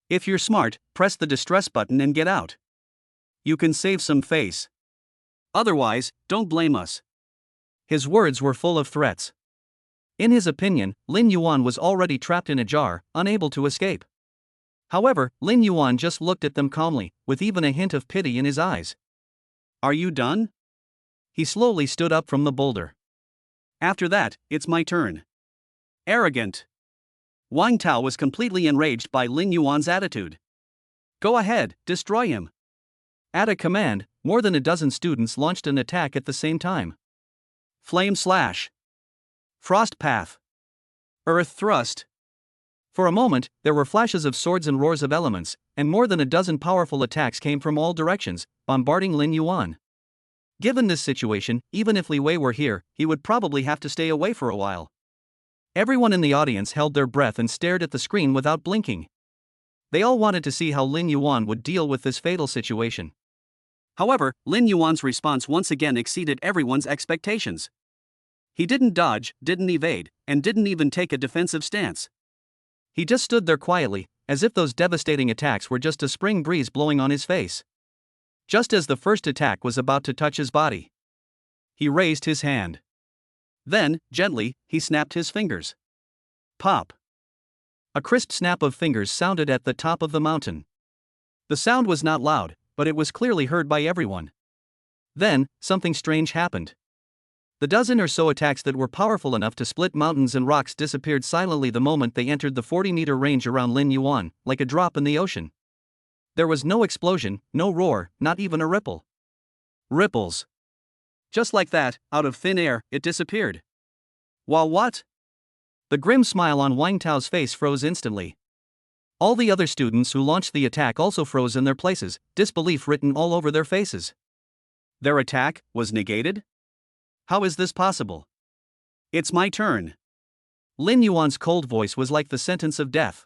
Speaker 1: If you're smart, press the distress button and get out. You can save some face. Otherwise, don't blame us. His words were full of threats. In his opinion, Lin Yuan was already trapped in a jar, unable to escape. However, Lin Yuan just looked at them calmly, with even a hint of pity in his eyes. Are you done? He slowly stood up from the boulder. After that, it's my turn. Arrogant. Wang Tao was completely enraged by Lin Yuan's attitude. Go ahead, destroy him. At a command, more than a dozen students launched an attack at the same time. Flame slash. Frost Path. Earth Thrust. For a moment, there were flashes of swords and roars of elements, and more than a dozen powerful attacks came from all directions, bombarding Lin Yuan. Given this situation, even if Li Wei were here, he would probably have to stay away for a while. Everyone in the audience held their breath and stared at the screen without blinking. They all wanted to see how Lin Yuan would deal with this fatal situation. However, Lin Yuan's response once again exceeded everyone's expectations. He didn't dodge, didn't evade, and didn't even take a defensive stance. He just stood there quietly, as if those devastating attacks were just a spring breeze blowing on his face. Just as the first attack was about to touch his body, he raised his hand. Then, gently, he snapped his fingers. Pop! A crisp snap of fingers sounded at the top of the mountain. The sound was not loud, but it was clearly heard by everyone. Then, something strange happened. The dozen or so attacks that were powerful enough to split mountains and rocks disappeared silently the moment they entered the 40-meter range around Lin Yuan, like a drop in the ocean. There was no explosion, no roar, not even a ripple. Ripples. Just like that, out of thin air, it disappeared. While what? The grim smile on Wang Tao's face froze instantly. All the other students who launched the attack also froze in their places, disbelief written all over their faces. Their attack was negated? How is this possible? It's my turn. Lin Yuan's cold voice was like the sentence of death.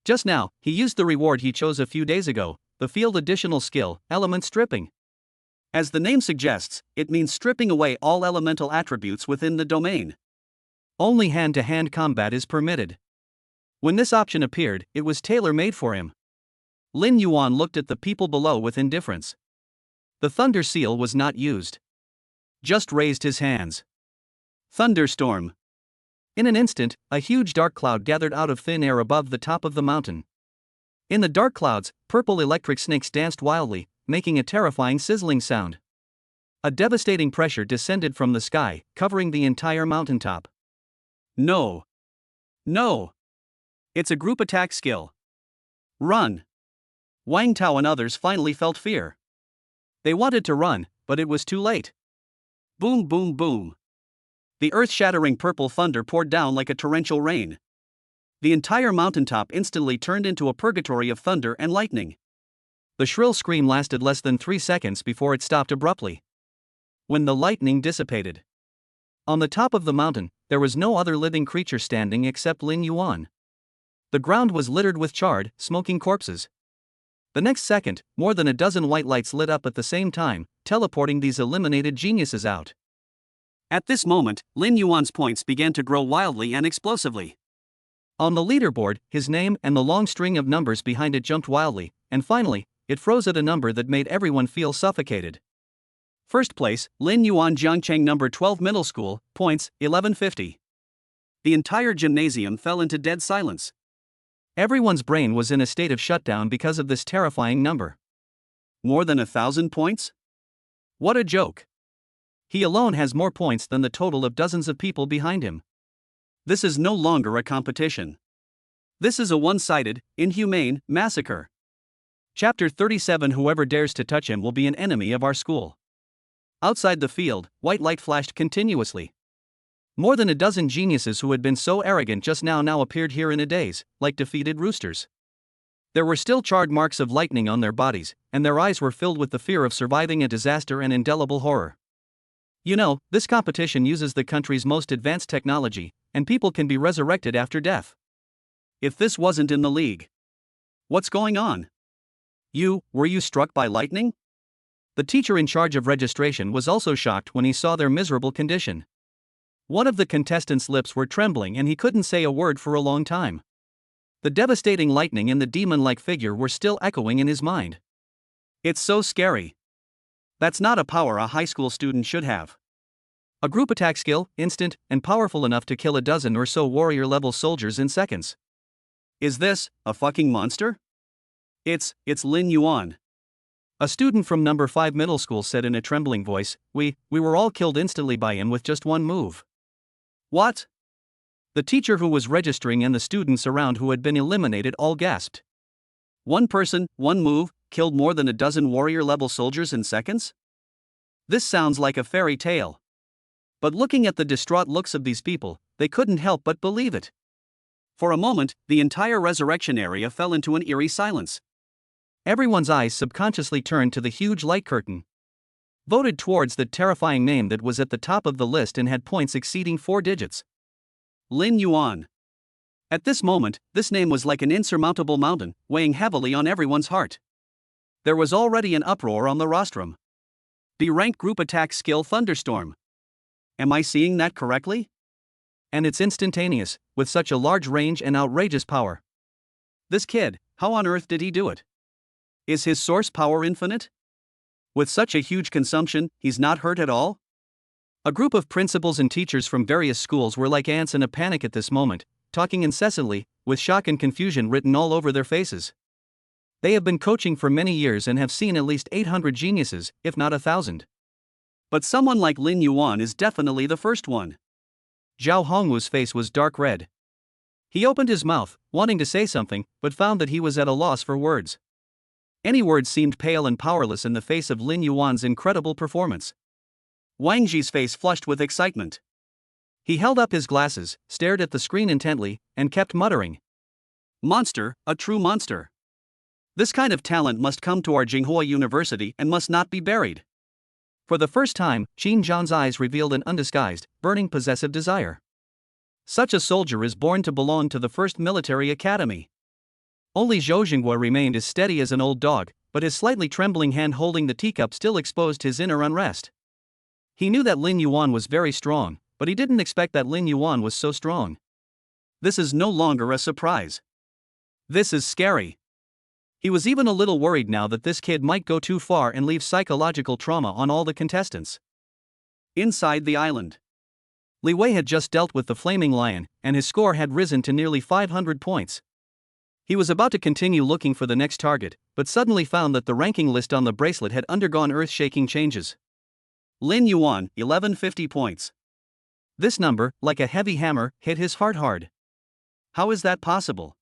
Speaker 1: Just now, he used the reward he chose a few days ago, the field additional skill, element stripping. As the name suggests, it means stripping away all elemental attributes within the domain. Only hand-to-hand combat is permitted. When this option appeared, it was tailor-made for him. Lin Yuan looked at the people below with indifference. The thunder seal was not used. Just raised his hands. Thunderstorm. In an instant, a huge dark cloud gathered out of thin air above the top of the mountain. In the dark clouds, purple electric snakes danced wildly, making a terrifying sizzling sound. A devastating pressure descended from the sky, covering the entire mountaintop. No. No. It's a group attack skill. Run. Wang Tao and others finally felt fear. They wanted to run, but it was too late. Boom, boom, boom. The earth-shattering purple thunder poured down like a torrential rain. The entire mountaintop instantly turned into a purgatory of thunder and lightning. The shrill scream lasted less than 3 seconds before it stopped abruptly. When the lightning dissipated. On the top of the mountain, there was no other living creature standing except Lin Yuan. The ground was littered with charred, smoking corpses. The next second, more than a dozen white lights lit up at the same time, teleporting these eliminated geniuses out. At this moment, Lin Yuan's points began to grow wildly and explosively. On the leaderboard, his name and the long string of numbers behind it jumped wildly, and finally, it froze at a number that made everyone feel suffocated. First place, Lin Yuan Jiangcheng number 12 middle school, points, 1150. The entire gymnasium fell into dead silence. Everyone's brain was in a state of shutdown because of this terrifying number. More than 1,000 points? What a joke. He alone has more points than the total of dozens of people behind him. This is no longer a competition. This is a one-sided, inhumane massacre. Chapter 37. Whoever dares to touch him will be an enemy of our school. Outside the field, white light flashed continuously. More than a dozen geniuses who had been so arrogant just now appeared here in a daze, like defeated roosters. There were still charred marks of lightning on their bodies, and their eyes were filled with the fear of surviving a disaster and indelible horror. You know, this competition uses the country's most advanced technology, and people can be resurrected after death. If this wasn't in the league. What's going on? Were you struck by lightning? The teacher in charge of registration was also shocked when he saw their miserable condition. One of the contestants' lips were trembling and he couldn't say a word for a long time. The devastating lightning and the demon-like figure were still echoing in his mind. It's so scary. That's not a power a high school student should have. A group attack skill, instant, and powerful enough to kill a dozen or so warrior-level soldiers in seconds. Is this a fucking monster? It's Lin Yuan. A student from number 5 middle school said in a trembling voice, We were all killed instantly by him with just one move. What? The teacher who was registering and the students around who had been eliminated all gasped. One person, one move, killed more than a dozen warrior-level soldiers in seconds? This sounds like a fairy tale. But looking at the distraught looks of these people, they couldn't help but believe it. For a moment, the entire resurrection area fell into an eerie silence. Everyone's eyes subconsciously turned to the huge light curtain. Voted towards the terrifying name that was at the top of the list and had points exceeding 4 digits. Lin Yuan. At this moment, this name was like an insurmountable mountain, weighing heavily on everyone's heart. There was already an uproar on the rostrum. B-rank group attack skill Thunderstorm. Am I seeing that correctly? And it's instantaneous, with such a large range and outrageous power. This kid, how on earth did he do it? Is his source power infinite? With such a huge consumption, he's not hurt at all? A group of principals and teachers from various schools were like ants in a panic at this moment, talking incessantly, with shock and confusion written all over their faces. They have been coaching for many years and have seen at least 800 geniuses, if not 1,000. But someone like Lin Yuan is definitely the first one. Zhao Hongwu's face was dark red. He opened his mouth, wanting to say something, but found that he was at a loss for words. Any words seemed pale and powerless in the face of Lin Yuan's incredible performance. Wang Ji's face flushed with excitement. He held up his glasses, stared at the screen intently, and kept muttering. Monster, a true monster. This kind of talent must come to our Jinghua University and must not be buried. For the first time, Qin Zhang's eyes revealed an undisguised, burning possessive desire. Such a soldier is born to belong to the first military academy. Only Zhou Jinghua remained as steady as an old dog, but his slightly trembling hand holding the teacup still exposed his inner unrest. He knew that Lin Yuan was very strong, but he didn't expect that Lin Yuan was so strong. This is no longer a surprise. This is scary. He was even a little worried now that this kid might go too far and leave psychological trauma on all the contestants. Inside the island, Li Wei had just dealt with the flaming lion, and his score had risen to nearly 500 points. He was about to continue looking for the next target, but suddenly found that the ranking list on the bracelet had undergone earth-shaking changes. Lin Yuan, 1150 points. This number, like a heavy hammer, hit his heart hard. How is that possible?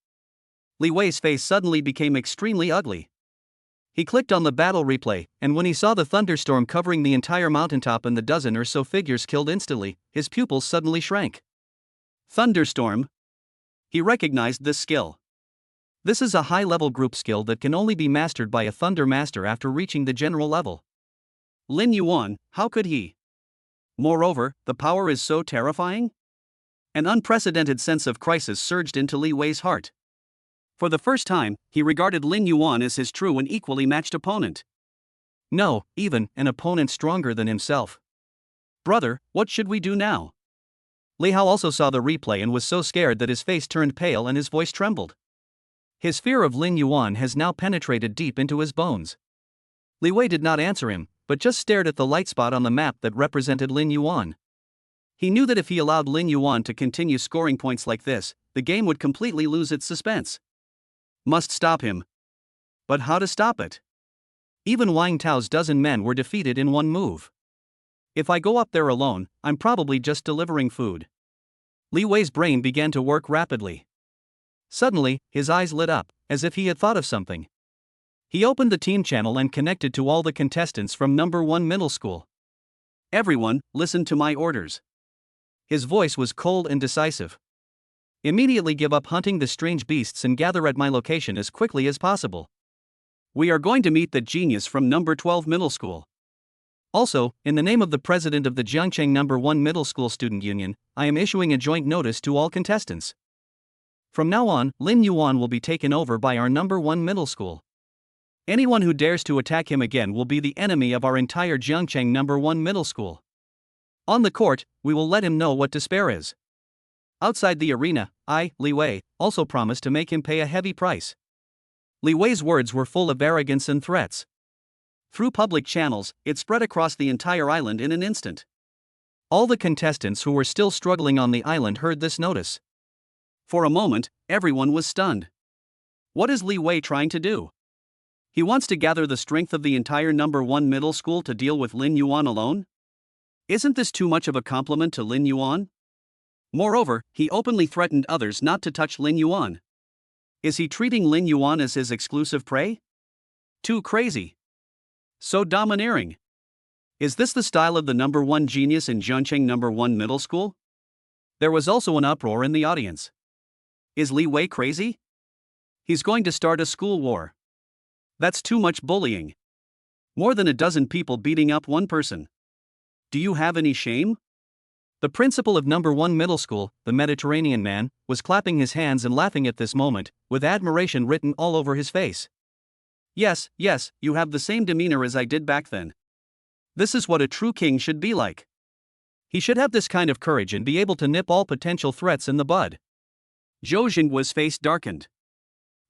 Speaker 1: Li Wei's face suddenly became extremely ugly. He clicked on the battle replay, and when he saw the thunderstorm covering the entire mountaintop and the dozen or so figures killed instantly, his pupils suddenly shrank. Thunderstorm. He recognized this skill. This is a high-level group skill that can only be mastered by a Thunder Master after reaching the general level. Lin Yuan, how could he? Moreover, the power is so terrifying? An unprecedented sense of crisis surged into Li Wei's heart. For the first time, he regarded Lin Yuan as his true and equally matched opponent. No, even an opponent stronger than himself. Brother, what should we do now? Li Hao also saw the replay and was so scared that his face turned pale and his voice trembled. His fear of Lin Yuan has now penetrated deep into his bones. Li Wei did not answer him, but just stared at the light spot on the map that represented Lin Yuan. He knew that if he allowed Lin Yuan to continue scoring points like this, the game would completely lose its suspense. Must stop him. But how to stop it? Even Wang Tao's dozen men were defeated in one move. If I go up there alone, I'm probably just delivering food. Li Wei's brain began to work rapidly. Suddenly, his eyes lit up, as if he had thought of something. He opened the team channel and connected to all the contestants from number 1 middle school. Everyone, listen to my orders. His voice was cold and decisive. Immediately give up hunting the strange beasts and gather at my location as quickly as possible. We are going to meet the genius from number 12 middle school. Also, in the name of the president of the Jiangcheng number 1 middle school student union, I am issuing a joint notice to all contestants. From now on, Lin Yuan will be taken over by our number 1 middle school. Anyone who dares to attack him again will be the enemy of our entire Jiangcheng number 1 middle school. On the court, we will let him know what despair is. Outside the arena, I, Li Wei, also promised to make him pay a heavy price. Li Wei's words were full of arrogance and threats. Through public channels, it spread across the entire island in an instant. All the contestants who were still struggling on the island heard this notice. For a moment, everyone was stunned. What is Li Wei trying to do? He wants to gather the strength of the entire number 1 middle school to deal with Lin Yuan alone? Isn't this too much of a compliment to Lin Yuan? Moreover, he openly threatened others not to touch Lin Yuan. Is he treating Lin Yuan as his exclusive prey? Too crazy. So domineering. Is this the style of the number one genius in Jiancheng number one middle school? There was also an uproar in the audience. Is Li Wei crazy? He's going to start a school war. That's too much bullying. More than a dozen people beating up one person. Do you have any shame? The principal of number one middle school, the Mediterranean man, was clapping his hands and laughing at this moment, with admiration written all over his face. Yes, you have the same demeanor as I did back then. This is what a true king should be like. He should have this kind of courage and be able to nip all potential threats in the bud. Zhou Jingguo's face darkened.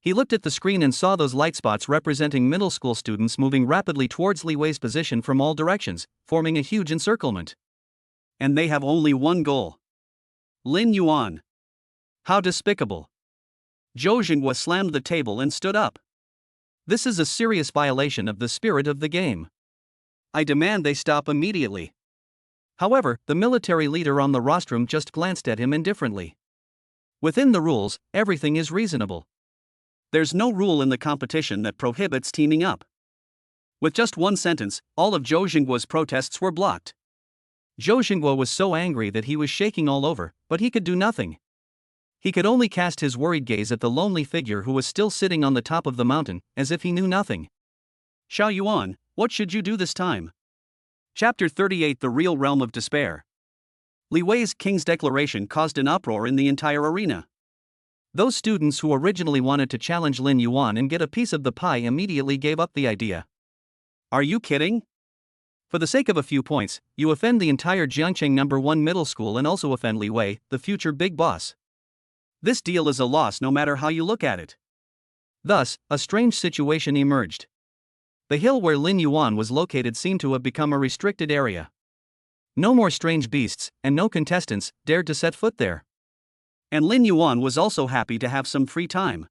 Speaker 1: He looked at the screen and saw those light spots representing middle school students moving rapidly towards Li Wei's position from all directions, forming a huge encirclement. And they have only one goal. Lin Yuan. How despicable. Zhou Jingguo slammed the table and stood up. This is a serious violation of the spirit of the game. I demand they stop immediately. However, the military leader on the rostrum just glanced at him indifferently. Within the rules, everything is reasonable. There's no rule in the competition that prohibits teaming up. With just one sentence, all of Zhou Jingguo's protests were blocked. Zhou Jingguo was so angry that he was shaking all over, but he could do nothing. He could only cast his worried gaze at the lonely figure who was still sitting on the top of the mountain, as if he knew nothing. Xiao Yuan, what should you do this time? Chapter 38 The Real Realm of Despair. Li Wei's king's declaration caused an uproar in the entire arena. Those students who originally wanted to challenge Lin Yuan and get a piece of the pie immediately gave up the idea. Are you kidding? For the sake of a few points, you offend the entire Jiangcheng number one middle school and also offend Li Wei, the future big boss. This deal is a loss no matter how you look at it. Thus, a strange situation emerged. The hill where Lin Yuan was located seemed to have become a restricted area. No more strange beasts, and no contestants, dared to set foot there. And Lin Yuan was also happy to have some free time.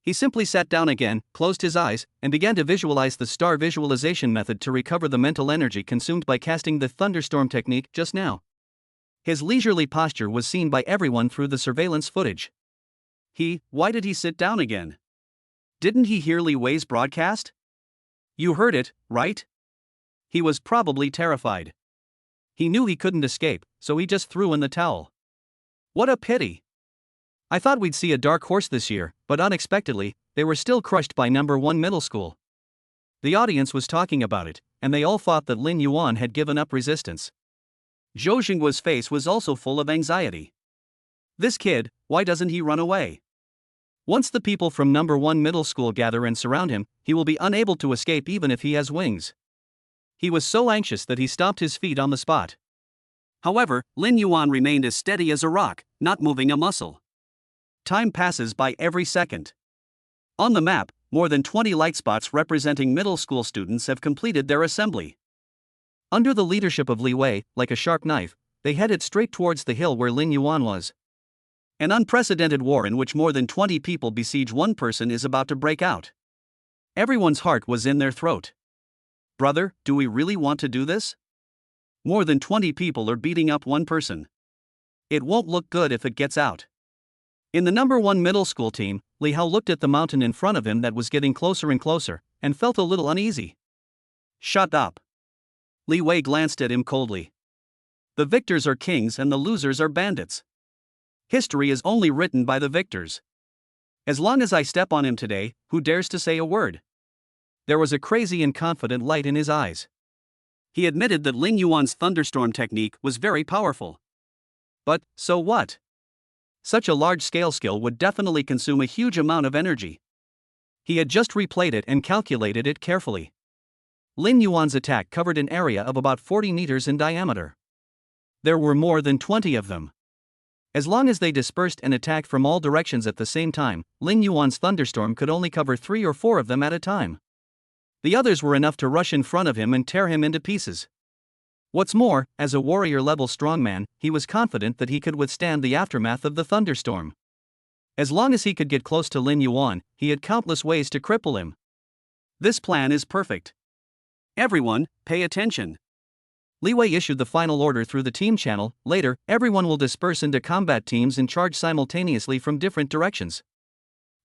Speaker 1: He simply sat down again, closed his eyes, and began to visualize the star visualization method to recover the mental energy consumed by casting the thunderstorm technique just now. His leisurely posture was seen by everyone through the surveillance footage. Why did he sit down again? Didn't he hear Li Wei's broadcast? You heard it, right? He was probably terrified. He knew he couldn't escape, so he just threw in the towel. What a pity. I thought we'd see a dark horse this year, but unexpectedly, they were still crushed by number one middle school. The audience was talking about it, and they all thought that Lin Yuan had given up resistance. Zhou Jingguo's face was also full of anxiety. This kid, why doesn't he run away? Once the people from number one middle school gather and surround him, he will be unable to escape even if he has wings. He was so anxious that he stomped his feet on the spot. However, Lin Yuan remained as steady as a rock, not moving a muscle. Time passes by every second. On the map, more than 20 light spots representing middle school students have completed their assembly. Under the leadership of Li Wei, like a sharp knife, they headed straight towards the hill where Lin Yuan was. An unprecedented war in which more than 20 people besiege one person is about to break out. Everyone's heart was in their throat. Brother, do we really want to do this? More than 20 people are beating up one person. It won't look good if it gets out. In the number one middle school team, Li Hao looked at the mountain in front of him that was getting closer and closer, and felt a little uneasy. Shut up. Li Wei glanced at him coldly. The victors are kings and the losers are bandits. History is only written by the victors. As long as I step on him today, who dares to say a word? There was a crazy and confident light in his eyes. He admitted that Lin Yuan's thunderstorm technique was very powerful. But, so what? Such a large-scale skill would definitely consume a huge amount of energy. He had just replayed it and calculated it carefully. Lin Yuan's attack covered an area of about 40 meters in diameter. There were more than 20 of them. As long as they dispersed and attacked from all directions at the same time, Lin Yuan's thunderstorm could only cover 3 or 4 of them at a time. The others were enough to rush in front of him and tear him into pieces. What's more, as a warrior-level strongman, he was confident that he could withstand the aftermath of the thunderstorm. As long as he could get close to Lin Yuan, he had countless ways to cripple him. This plan is perfect. Everyone, pay attention. Li Wei issued the final order through the team channel. Later, everyone will disperse into combat teams and charge simultaneously from different directions.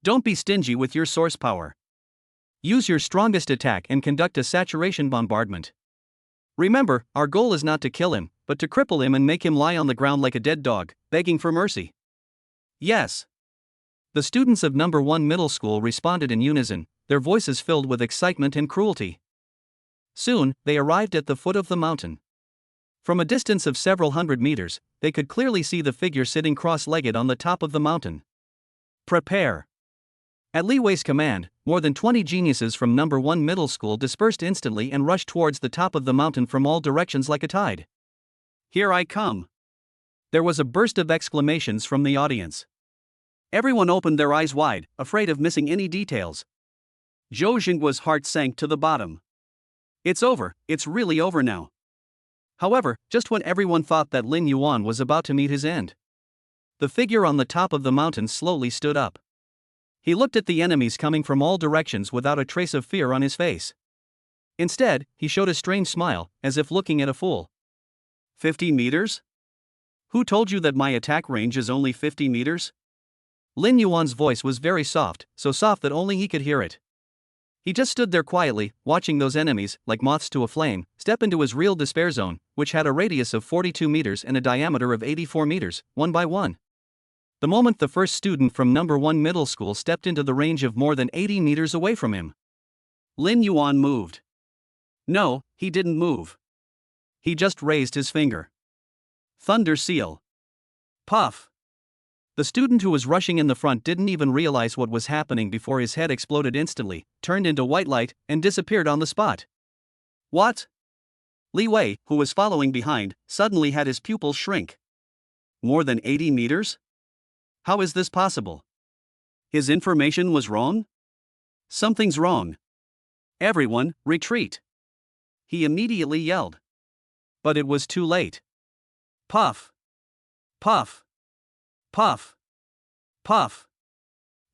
Speaker 1: Don't be stingy with your source power. Use your strongest attack and conduct a saturation bombardment. Remember, our goal is not to kill him, but to cripple him and make him lie on the ground like a dead dog, begging for mercy. Yes. The students of number 1 middle school responded in unison, their voices filled with excitement and cruelty. Soon, they arrived at the foot of the mountain. From a distance of several hundred meters, they could clearly see the figure sitting cross-legged on the top of the mountain. Prepare. At Li Wei's command, more than 20 geniuses from number 1 middle school dispersed instantly and rushed towards the top of the mountain from all directions like a tide. Here I come. There was a burst of exclamations from the audience. Everyone opened their eyes wide, afraid of missing any details. Zhou Jingguo's heart sank to the bottom. It's over, it's really over now. However, just when everyone thought that Lin Yuan was about to meet his end, the figure on the top of the mountain slowly stood up. He looked at the enemies coming from all directions without a trace of fear on his face. Instead, he showed a strange smile, as if looking at a fool. 50 meters? Who told you that my attack range is only 50 meters? Lin Yuan's voice was very soft, so soft that only he could hear it. He just stood there quietly, watching those enemies, like moths to a flame, step into his real despair zone, which had a radius of 42 meters and a diameter of 84 meters, one by one. The moment the first student from number 1 middle school stepped into the range of more than 80 meters away from him, Lin Yuan moved. No, he didn't move. He just raised his finger. Thunder seal. Puff. The student who was rushing in the front didn't even realize what was happening before his head exploded instantly, turned into white light, and disappeared on the spot. What? Li Wei, who was following behind, suddenly had his pupils shrink. More than 80 meters? How is this possible? His information was wrong? Something's wrong. Everyone, retreat. He immediately yelled. But it was too late. Puff. Puff. Puff. Puff.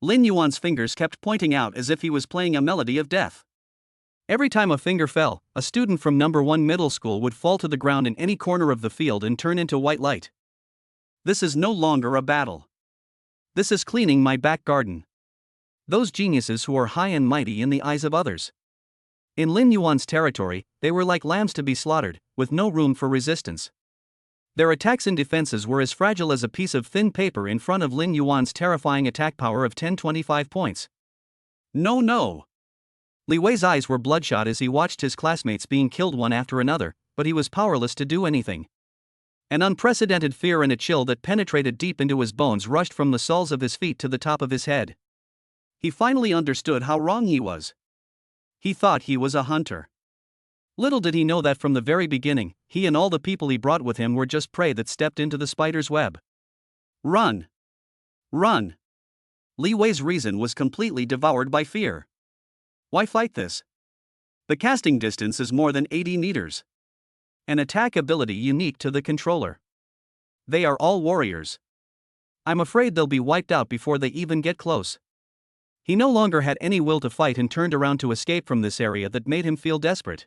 Speaker 1: Lin Yuan's fingers kept pointing out as if he was playing a melody of death. Every time a finger fell, a student from number 1 middle school would fall to the ground in any corner of the field and turn into white light. This is no longer a battle. This is cleaning my back garden. Those geniuses who are high and mighty in the eyes of others. In Lin Yuan's territory, they were like lambs to be slaughtered, with no room for resistance. Their attacks and defenses were as fragile as a piece of thin paper in front of Lin Yuan's terrifying attack power of 1025 points. No. Li Wei's eyes were bloodshot as he watched his classmates being killed one after another, but he was powerless to do anything. An unprecedented fear and a chill that penetrated deep into his bones rushed from the soles of his feet to the top of his head. He finally understood how wrong he was. He thought he was a hunter. Little did he know that from the very beginning, he and all the people he brought with him were just prey that stepped into the spider's web. Run! Run! Li Wei's reason was completely devoured by fear. Why fight this? The casting distance is more than 80 meters. An attack ability unique to the controller. They are all warriors. I'm afraid they'll be wiped out before they even get close. He no longer had any will to fight and turned around to escape from this area that made him feel desperate.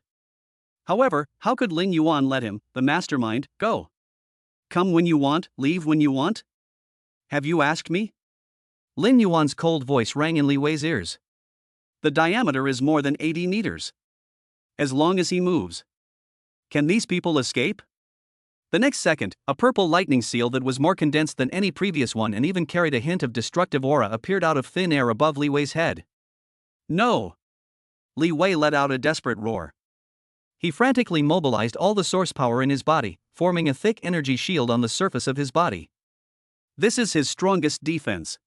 Speaker 1: However, how could Lin Yuan let him, the mastermind, go? Come when you want, leave when you want? Have you asked me? Lin Yuan's cold voice rang in Li Wei's ears. The diameter is more than 80 meters. As long as he moves. Can these people escape? The next second, a purple lightning seal that was more condensed than any previous one and even carried a hint of destructive aura appeared out of thin air above Li Wei's head. No! Li Wei let out a desperate roar. He frantically mobilized all the source power in his body, forming a thick energy shield on the surface of his body. This is his strongest defense.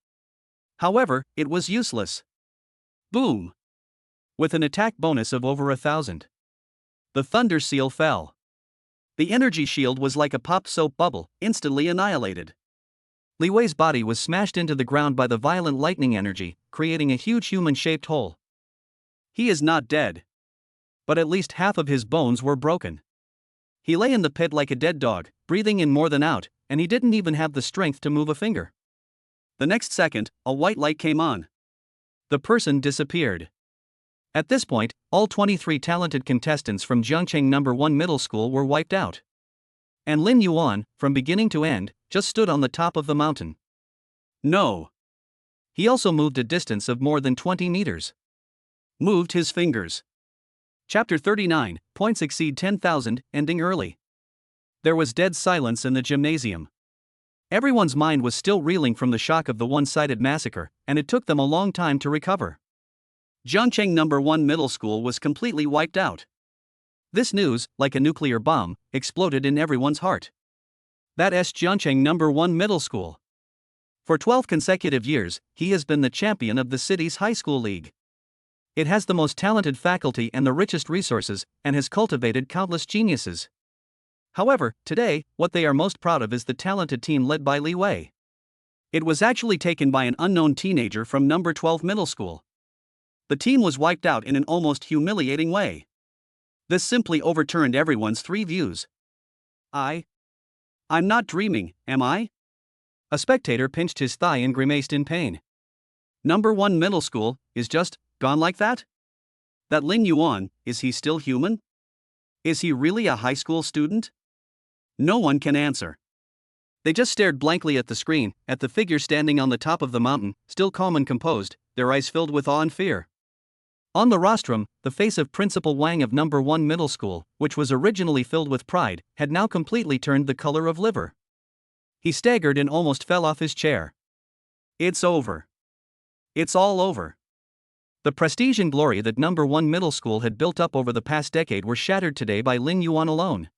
Speaker 1: However, it was useless. Boom! With an attack bonus of over 1,000. The thunder seal fell. The energy shield was like a popped soap bubble, instantly annihilated. Li Wei's body was smashed into the ground by the violent lightning energy, creating a huge human-shaped hole. He is not dead. But at least half of his bones were broken. He lay in the pit like a dead dog, breathing in more than out, and he didn't even have the strength to move a finger. The next second, a white light came on. The person disappeared. At this point, all 23 talented contestants from Jiangcheng number 1 middle school were wiped out. And Lin Yuan, from beginning to end, just stood on the top of the mountain. No. He also moved a distance of more than 20 meters. Moved his fingers. Chapter 39, points exceed 10,000, ending early. There was dead silence in the gymnasium. Everyone's mind was still reeling from the shock of the one-sided massacre, and it took them a long time to recover. Jiangcheng No. 1 Middle School was completely wiped out. This news, like a nuclear bomb, exploded in everyone's heart. That's Jiangcheng No. 1 Middle School. For 12 consecutive years, he has been the champion of the city's high school league. It has the most talented faculty and the richest resources, and has cultivated countless geniuses. However, today, what they are most proud of is the talented team led by Li Wei. It was actually taken by an unknown teenager from No. 12 Middle School. The team was wiped out in an almost humiliating way. This simply overturned everyone's three views. I'm not dreaming, am I? A spectator pinched his thigh and grimaced in pain. No. 1 Middle School is just gone like that? That Lin Yuan, is he still human? Is he really a high school student? No one can answer. They just stared blankly at the screen, at the figure standing on the top of the mountain, still calm and composed, their eyes filled with awe and fear. On the rostrum, the face of Principal Wang of No. 1 Middle School, which was originally filled with pride, had now completely turned the color of liver. He staggered and almost fell off his chair. It's over. It's all over. The prestige and glory that No. 1 Middle School had built up over the past decade were shattered today by Lin Yuan alone.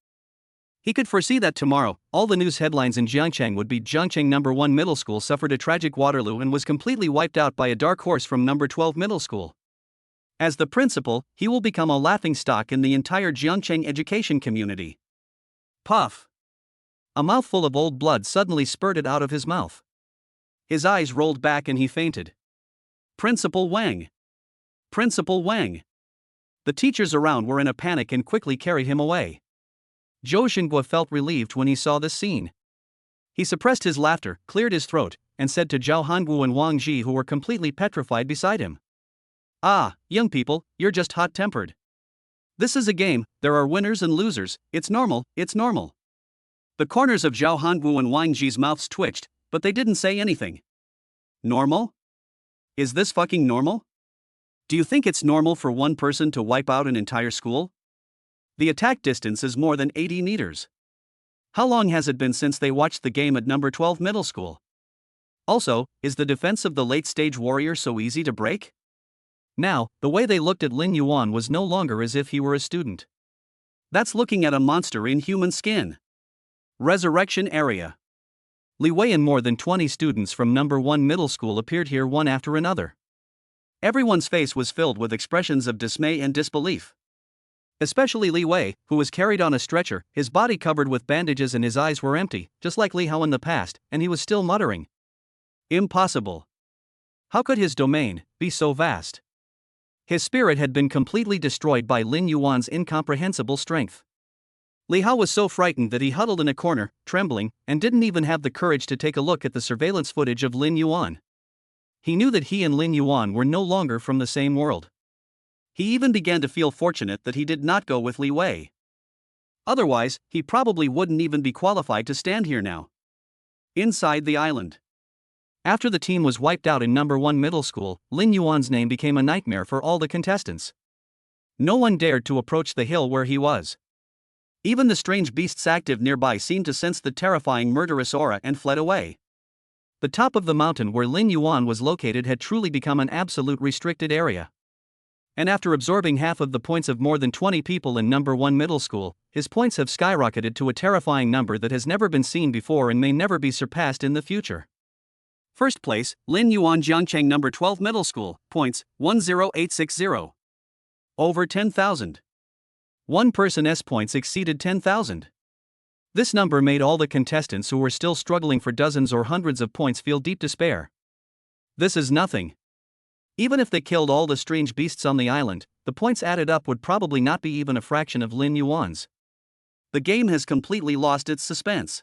Speaker 1: He could foresee that tomorrow, all the news headlines in Jiangcheng would be Jiangcheng No. 1 Middle School suffered a tragic Waterloo and was completely wiped out by a dark horse from No. 12 Middle School. As the principal, he will become a laughingstock in the entire Jiangcheng education community. Puff! A mouthful of old blood suddenly spurted out of his mouth. His eyes rolled back and he fainted. Principal Wang! Principal Wang! The teachers around were in a panic and quickly carried him away. Zhou Xingguo felt relieved when he saw this scene. He suppressed his laughter, cleared his throat, and said to Zhao Hangu and Wang Ji, who were completely petrified beside him. Ah, young people, you're just hot-tempered. This is a game, there are winners and losers, it's normal, it's normal. The corners of Zhao Hangu and Wang Ji's mouths twitched, but they didn't say anything. Normal? Is this fucking normal? Do you think it's normal for one person to wipe out an entire school? The attack distance is more than 80 meters. How long has it been since they watched the game at No. 12 Middle School? Also, is the defense of the late-stage warrior so easy to break? Now, the way they looked at Lin Yuan was no longer as if he were a student. That's looking at a monster in human skin. Resurrection area. Li Wei and more than 20 students from No. 1 Middle School appeared here one after another. Everyone's face was filled with expressions of dismay and disbelief. Especially Li Wei, who was carried on a stretcher, his body covered with bandages and his eyes were empty, just like Li Hao in the past, and he was still muttering. Impossible. How could his domain be so vast? His spirit had been completely destroyed by Lin Yuan's incomprehensible strength. Li Hao was so frightened that he huddled in a corner, trembling, and didn't even have the courage to take a look at the surveillance footage of Lin Yuan. He knew that he and Lin Yuan were no longer from the same world. He even began to feel fortunate that he did not go with Li Wei. Otherwise, he probably wouldn't even be qualified to stand here now. Inside the island. After the team was wiped out in No. 1 Middle School, Lin Yuan's name became a nightmare for all the contestants. No one dared to approach the hill where he was. Even the strange beasts active nearby seemed to sense the terrifying murderous aura and fled away. The top of the mountain where Lin Yuan was located had truly become an absolute restricted area. And after absorbing half of the points of more than 20 people in No. 1 Middle School, his points have skyrocketed to a terrifying number that has never been seen before and may never be surpassed in the future. First place, Lin Yuan Jiangcheng No. 12 Middle School, points, 10860. Over 10,000. One person's points exceeded 10,000. This number made all the contestants who were still struggling for dozens or hundreds of points feel deep despair. This is nothing. Even if they killed all the strange beasts on the island, the points added up would probably not be even a fraction of Lin Yuan's. The game has completely lost its suspense.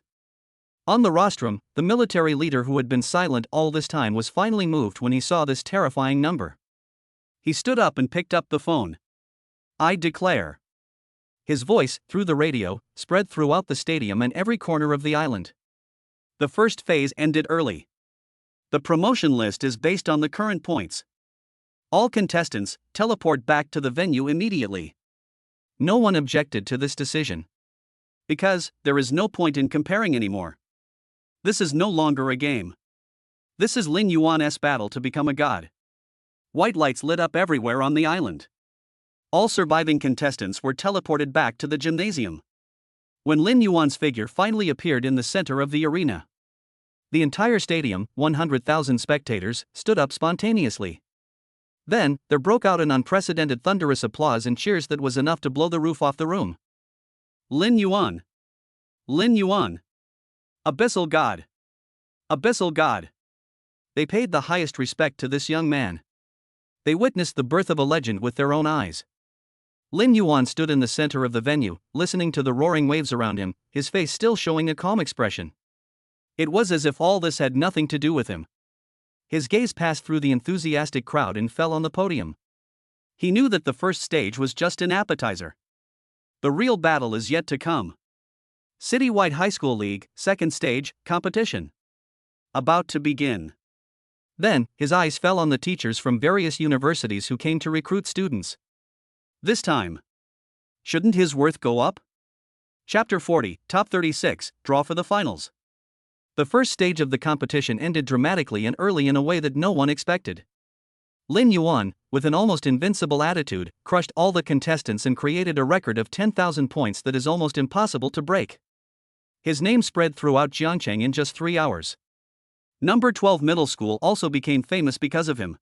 Speaker 1: On the rostrum, the military leader who had been silent all this time was finally moved when he saw this terrifying number. He stood up and picked up the phone. I declare. His voice, through the radio, spread throughout the stadium and every corner of the island. The first phase ended early. The promotion list is based on the current points. All contestants, teleport back to the venue immediately. No one objected to this decision. Because, there is no point in comparing anymore. This is no longer a game. This is Lin Yuan's battle to become a god. White lights lit up everywhere on the island. All surviving contestants were teleported back to the gymnasium. When Lin Yuan's figure finally appeared in the center of the arena, the entire stadium, 100,000 spectators, stood up spontaneously. Then, there broke out an unprecedented thunderous applause and cheers that was enough to blow the roof off the room. Lin Yuan! Lin Yuan! Abyssal God! Abyssal God! They paid the highest respect to this young man. They witnessed the birth of a legend with their own eyes. Lin Yuan stood in the center of the venue, listening to the roaring waves around him, his face still showing a calm expression. It was as if all this had nothing to do with him. His gaze passed through the enthusiastic crowd and fell on the podium. He knew that the first stage was just an appetizer. The real battle is yet to come. Citywide High School League, second stage, competition. About to begin. Then, his eyes fell on the teachers from various universities who came to recruit students. This time, shouldn't his worth go up? Chapter 40, Top 36, Draw for the Finals. The first stage of the competition ended dramatically and early in a way that no one expected. Lin Yuan, with an almost invincible attitude, crushed all the contestants and created a record of 10,000 points that is almost impossible to break. His name spread throughout Jiangcheng in just 3 hours. Number 12 Middle School also became famous because of him.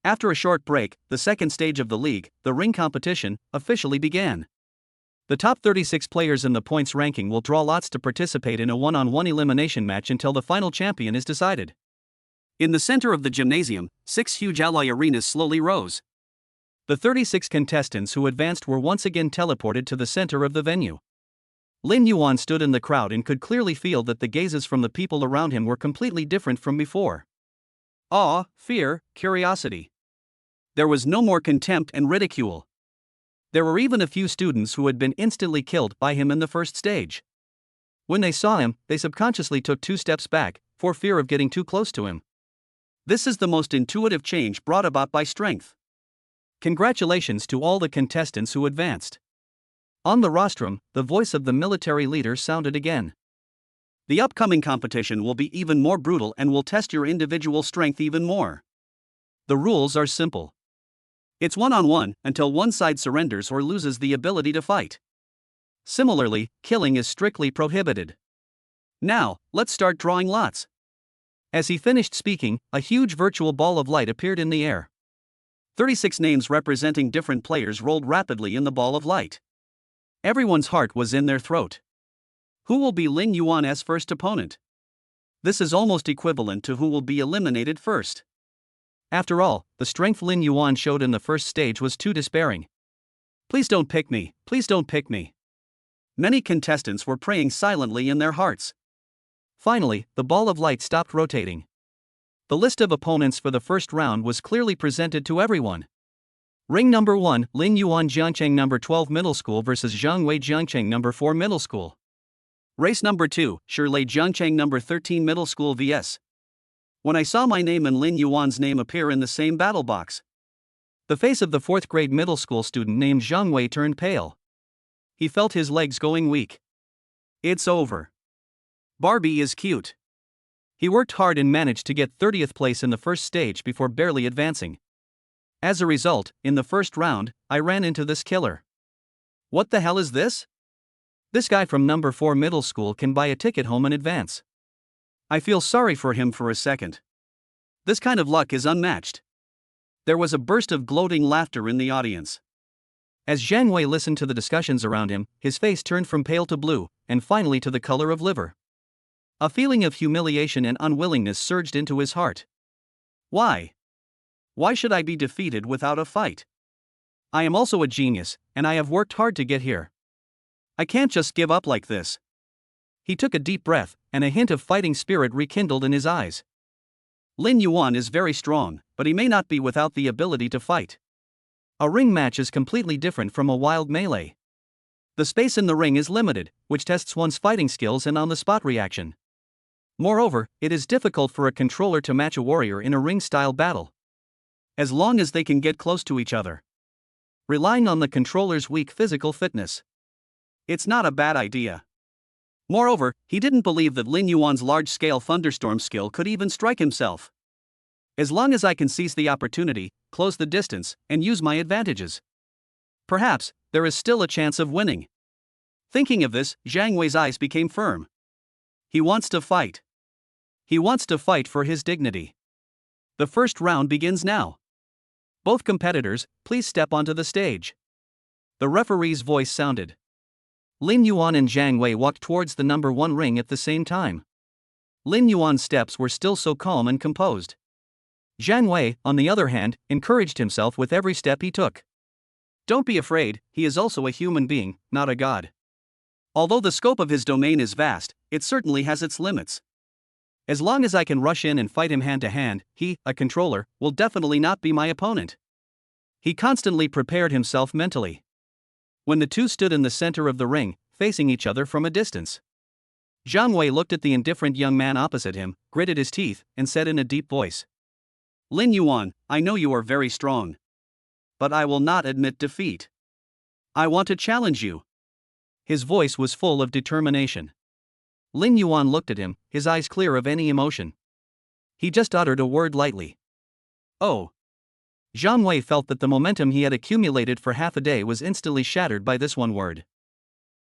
Speaker 1: After a short break, the second stage of the league, the ring competition, officially began. The top 36 players in the points ranking will draw lots to participate in a one-on-one elimination match until the final champion is decided. In the center of the gymnasium, 6 huge alloy arenas slowly rose. The 36 contestants who advanced were once again teleported to the center of the venue. Lin Yuan stood in the crowd and could clearly feel that the gazes from the people around him were completely different from before. Awe, fear, curiosity. There was no more contempt and ridicule. There were even a few students who had been instantly killed by him in the first stage. When they saw him, they subconsciously took 2 steps back, for fear of getting too close to him. This is the most intuitive change brought about by strength. Congratulations to all the contestants who advanced. On the rostrum, the voice of the military leader sounded again. The upcoming competition will be even more brutal and will test your individual strength even more. The rules are simple. It's one-on-one until one side surrenders or loses the ability to fight. Similarly, killing is strictly prohibited. Now, let's start drawing lots. As he finished speaking, a huge virtual ball of light appeared in the air. 36 names representing different players rolled rapidly in the ball of light. Everyone's heart was in their throat. Who will be Lin Yuan's first opponent? This is almost equivalent to who will be eliminated first. After all, the strength Lin Yuan showed in the first stage was too despairing. Please don't pick me, please don't pick me. Many contestants were praying silently in their hearts. Finally, the ball of light stopped rotating. The list of opponents for the first round was clearly presented to everyone. Ring number 1, Lin Yuan Jiangcheng number 12 Middle School versus Zhang Wei Jiangcheng number 4 Middle School. Race number 2, Shirlei Jiangcheng number 13 Middle School vs. When I saw my name and Lin Yuan's name appear in the same battle box, the face of the 4th grade middle school student named Zhang Wei turned pale. He felt his legs going weak. It's over. Barbie is cute. He worked hard and managed to get 30th place in the first stage before barely advancing. As a result, in the first round, I ran into this killer. What the hell is this? This guy from number 4 middle school can buy a ticket home in advance. I feel sorry for him for a second. This kind of luck is unmatched. There was a burst of gloating laughter in the audience. As Zhang Wei listened to the discussions around him, his face turned from pale to blue, and finally to the color of liver. A feeling of humiliation and unwillingness surged into his heart. Why? Why should I be defeated without a fight? I am also a genius, and I have worked hard to get here. I can't just give up like this. He took a deep breath, and a hint of fighting spirit rekindled in his eyes. Lin Yuan is very strong, but he may not be without the ability to fight. A ring match is completely different from a wild melee. The space in the ring is limited, which tests one's fighting skills and on-the-spot reaction. Moreover, it is difficult for a controller to match a warrior in a ring-style battle. As long as they can get close to each other. relying on the controller's weak physical fitness. It's not a bad idea. Moreover, he didn't believe that Lin Yuan's large-scale thunderstorm skill could even strike himself. As long as I can seize the opportunity, close the distance, and use my advantages, perhaps there is still a chance of winning. Thinking of this, Zhang Wei's eyes became firm. He wants to fight. He wants to fight for his dignity. The first round begins now. Both competitors, please step onto the stage. The referee's voice sounded. Lin Yuan and Zhang Wei walked towards the number 1 ring at the same time. Lin Yuan's steps were still so calm and composed. Zhang Wei, on the other hand, encouraged himself with every step he took. Don't be afraid, he is also a human being, not a god. Although the scope of his domain is vast, it certainly has its limits. As long as I can rush in and fight him hand to hand, he, a controller, will definitely not be my opponent. He constantly prepared himself mentally. When the two stood in the center of the ring, facing each other from a distance, Zhang Wei looked at the indifferent young man opposite him, gritted his teeth, and said in a deep voice, Lin Yuan, I know you are very strong. But I will not admit defeat. I want to challenge you. His voice was full of determination. Lin Yuan looked at him, his eyes clear of any emotion. He just uttered a word lightly. Oh. Zhang Wei felt that the momentum he had accumulated for half a day was instantly shattered by this one word.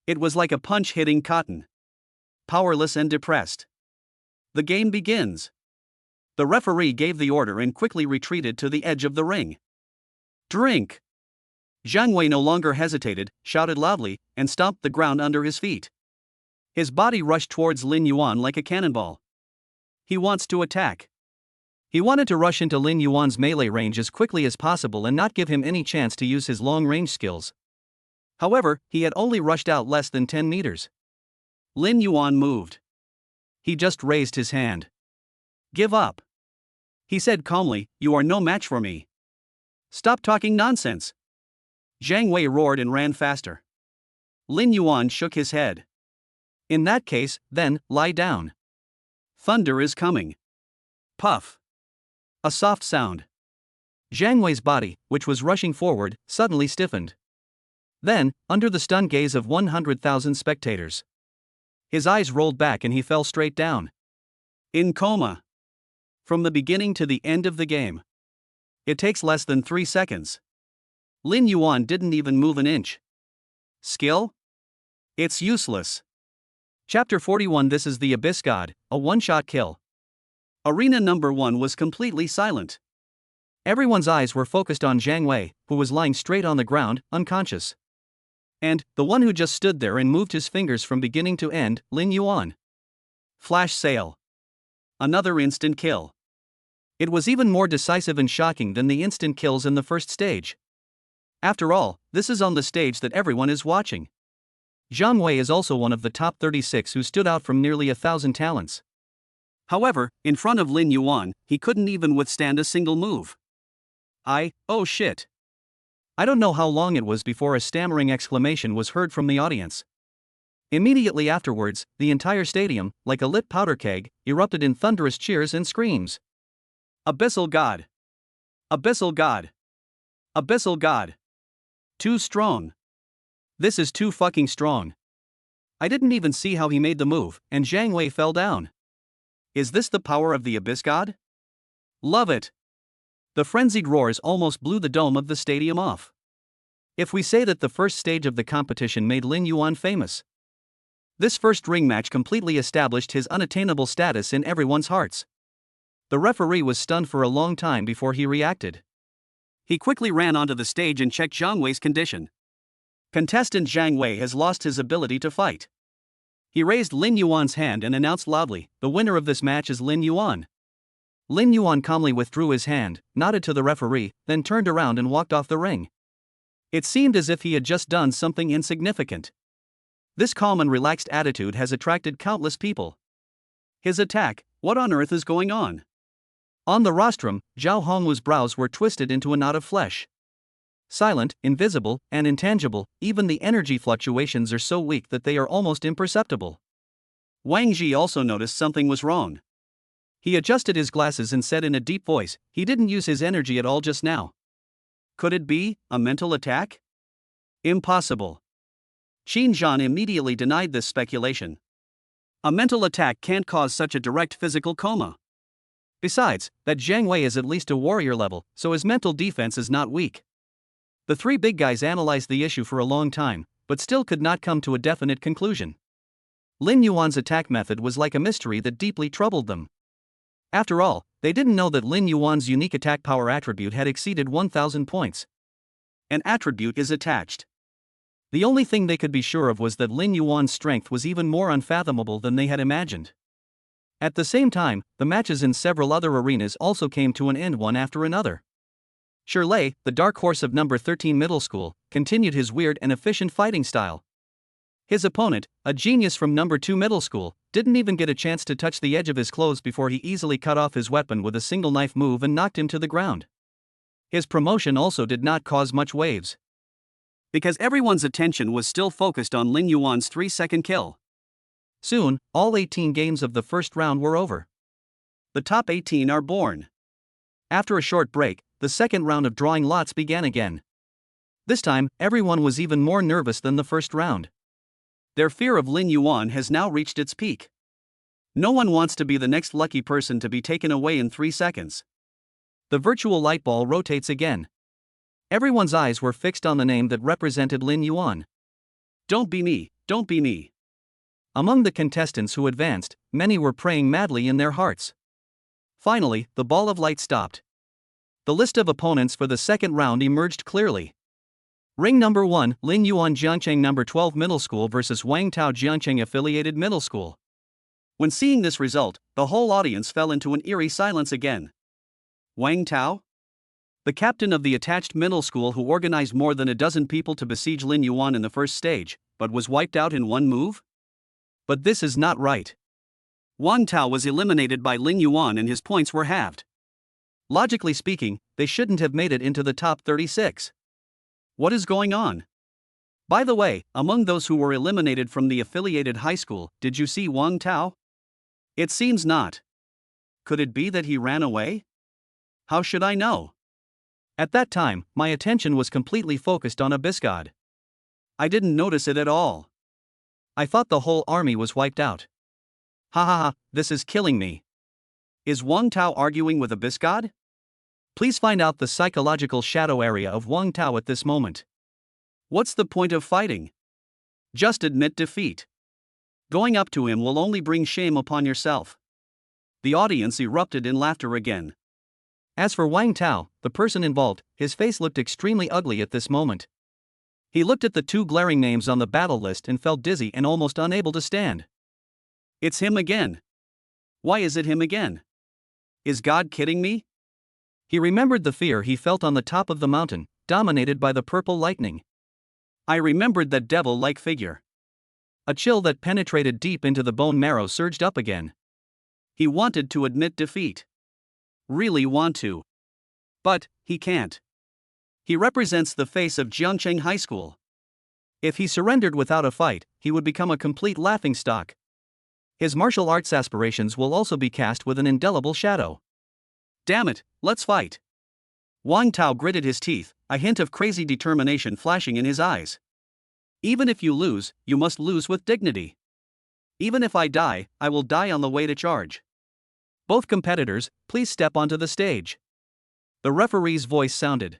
Speaker 1: It was like a punch hitting cotton. Powerless and depressed. The game begins. The referee gave the order and quickly retreated to the edge of the ring. Drink! Zhang Wei no longer hesitated, shouted loudly, and stomped the ground under his feet. His body rushed towards Lin Yuan like a cannonball. He wants to attack. He wanted to rush into Lin Yuan's melee range as quickly as possible and not give him any chance to use his long-range skills. However, he had only rushed out less than 10 meters. Lin Yuan moved. He just raised his hand. Give up. He said calmly, you are no match for me. Stop talking nonsense. Zhang Wei roared and ran faster. Lin Yuan shook his head. In that case, then, lie down. Thunder is coming. Puff. A soft sound. Zhang Wei's body, which was rushing forward, suddenly stiffened. Then, under the stunned gaze of 100,000 spectators, his eyes rolled back and he fell straight down. In coma. From the beginning to the end of the game. It takes less than 3 seconds. Lin Yuan didn't even move an inch. Skill? It's useless. Chapter 41 This is the Abyss God, a one-shot kill. Arena number 1 was completely silent. Everyone's eyes were focused on Zhang Wei, who was lying straight on the ground, unconscious. And, the one who just stood there and moved his fingers from beginning to end, Lin Yuan. Flash sale. Another instant kill. It was even more decisive and shocking than the instant kills in the first stage. After all, this is on the stage that everyone is watching. Zhang Wei is also one of the top 36 who stood out from nearly 1,000 talents. However, in front of Lin Yuan, he couldn't even withstand a single move. Oh shit. I don't know how long it was before a stammering exclamation was heard from the audience. Immediately afterwards, the entire stadium, like a lit powder keg, erupted in thunderous cheers and screams. Abyssal God! Abyssal God! Abyssal God! Too strong. This is too fucking strong. I didn't even see how he made the move, and Zhang Wei fell down. Is this the power of the Abyss God? Love it. The frenzied roars almost blew the dome of the stadium off. If we say that the first stage of the competition made Lin Yuan famous, this first ring match completely established his unattainable status in everyone's hearts. The referee was stunned for a long time before he reacted. He quickly ran onto the stage and checked Zhang Wei's condition. Contestant Zhang Wei has lost his ability to fight. He raised Lin Yuan's hand and announced loudly, the winner of this match is Lin Yuan. Lin Yuan calmly withdrew his hand, nodded to the referee, then turned around and walked off the ring. It seemed as if he had just done something insignificant. This calm and relaxed attitude has attracted countless people. His attack, what on earth is going on? On the rostrum, Zhao Hongwu's brows were twisted into a knot of flesh. Silent, invisible, and intangible, even the energy fluctuations are so weak that they are almost imperceptible. Wang Ji also noticed something was wrong. He adjusted his glasses and said in a deep voice, he didn't use his energy at all just now. Could it be a mental attack? Impossible. Qin Zhan immediately denied this speculation. A mental attack can't cause such a direct physical coma. Besides, that Zhang Wei is at least a warrior level, so his mental defense is not weak. The three big guys analyzed the issue for a long time, but still could not come to a definite conclusion. Lin Yuan's attack method was like a mystery that deeply troubled them. After all, they didn't know that Lin Yuan's unique attack power attribute had exceeded 1,000 points. An attribute is attached. The only thing they could be sure of was that Lin Yuan's strength was even more unfathomable than they had imagined. At the same time, the matches in several other arenas also came to an end one after another. Shirley, the dark horse of number 13 middle school, continued his weird and efficient fighting style. His opponent, a genius from number 2 middle school, didn't even get a chance to touch the edge of his clothes before he easily cut off his weapon with a single knife move and knocked him to the ground. His promotion also did not cause much waves, because everyone's attention was still focused on Lin Yuan's 3-second kill. Soon, all 18 games of the first round were over. The top 18 are born. After a short break, the second round of drawing lots began again. This time, everyone was even more nervous than the first round. Their fear of Lin Yuan has now reached its peak. No one wants to be the next lucky person to be taken away in 3 seconds. The virtual light ball rotates again. Everyone's eyes were fixed on the name that represented Lin Yuan. Don't be me, don't be me. Among the contestants who advanced, many were praying madly in their hearts. Finally, the ball of light stopped. The list of opponents for the second round emerged clearly. Ring number 1, Lin Yuan Jiangcheng number 12 middle school versus Wang Tao Jiangcheng affiliated middle school. When seeing this result, the whole audience fell into an eerie silence again. Wang Tao? The captain of the attached middle school who organized more than a dozen people to besiege Lin Yuan in the first stage, but was wiped out in one move? But this is not right. Wang Tao was eliminated by Lin Yuan and his points were halved. Logically speaking, they shouldn't have made it into the top 36. What is going on? By the way, among those who were eliminated from the affiliated high school, did you see Wang Tao? It seems not. Could it be that he ran away? How should I know? At that time, my attention was completely focused on Abyssgod. I didn't notice it at all. I thought the whole army was wiped out. Ha ha ha, this is killing me. Is Wang Tao arguing with Abyssgod? Please find out the psychological shadow area of Wang Tao at this moment. What's the point of fighting? Just admit defeat. Going up to him will only bring shame upon yourself. The audience erupted in laughter again. As for Wang Tao, the person involved, his face looked extremely ugly at this moment. He looked at the two glaring names on the battle list and felt dizzy and almost unable to stand. It's him again. Why is it him again? Is God kidding me? He remembered the fear he felt on the top of the mountain, dominated by the purple lightning. I remembered that devil-like figure. A chill that penetrated deep into the bone marrow surged up again. He wanted to admit defeat. Really want to. But he can't. He represents the face of Jiangcheng High School. If he surrendered without a fight, he would become a complete laughingstock. His martial arts aspirations will also be cast with an indelible shadow. Damn it, let's fight. Wang Tao gritted his teeth, a hint of crazy determination flashing in his eyes. Even if you lose, you must lose with dignity. Even if I die, I will die on the way to charge. Both competitors, please step onto the stage. The referee's voice sounded.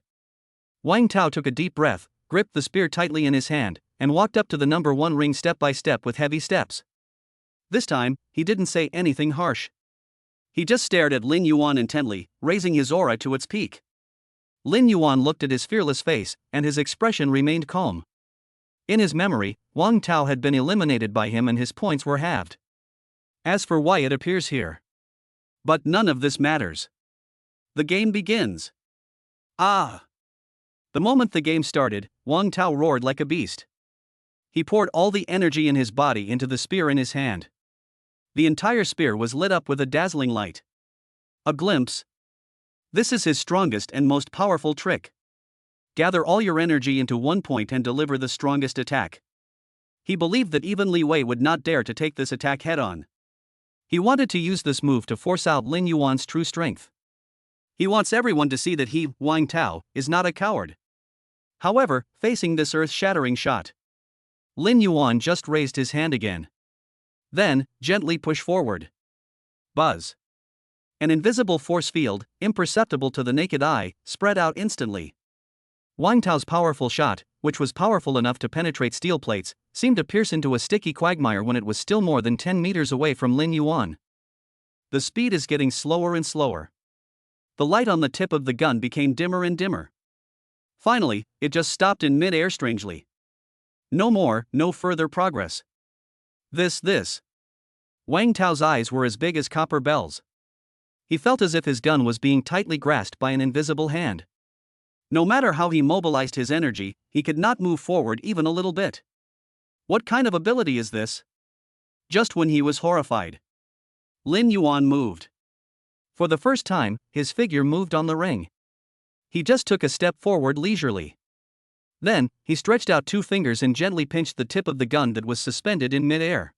Speaker 1: Wang Tao took a deep breath, gripped the spear tightly in his hand, and walked up to the number 1 ring step by step with heavy steps. This time, he didn't say anything harsh. He just stared at Lin Yuan intently, raising his aura to its peak. Lin Yuan looked at his fearless face, and his expression remained calm. In his memory, Wang Tao had been eliminated by him and his points were halved. As for why it appears here. But none of this matters. The game begins. Ah! The moment the game started, Wang Tao roared like a beast. He poured all the energy in his body into the spear in his hand. The entire spear was lit up with a dazzling light. A glimpse. This is his strongest and most powerful trick. Gather all your energy into one point and deliver the strongest attack. He believed that even Li Wei would not dare to take this attack head-on. He wanted to use this move to force out Lin Yuan's true strength. He wants everyone to see that he, Wang Tao, is not a coward. However, facing this earth-shattering shot, Lin Yuan just raised his hand again. Then, gently push forward. Buzz. An invisible force field, imperceptible to the naked eye, spread out instantly. Wang Tao's powerful shot, which was powerful enough to penetrate steel plates, seemed to pierce into a sticky quagmire when it was still more than 10 meters away from Lin Yuan. The speed is getting slower and slower. The light on the tip of the gun became dimmer and dimmer. Finally, it just stopped in mid-air strangely. No more, no further progress. This. Wang Tao's eyes were as big as copper bells. He felt as if his gun was being tightly grasped by an invisible hand. No matter how he mobilized his energy, he could not move forward even a little bit. What kind of ability is this? Just when he was horrified, Lin Yuan moved. For the first time, his figure moved on the ring. He just took a step forward leisurely. Then, he stretched out 2 fingers and gently pinched the tip of the gun that was suspended in mid-air.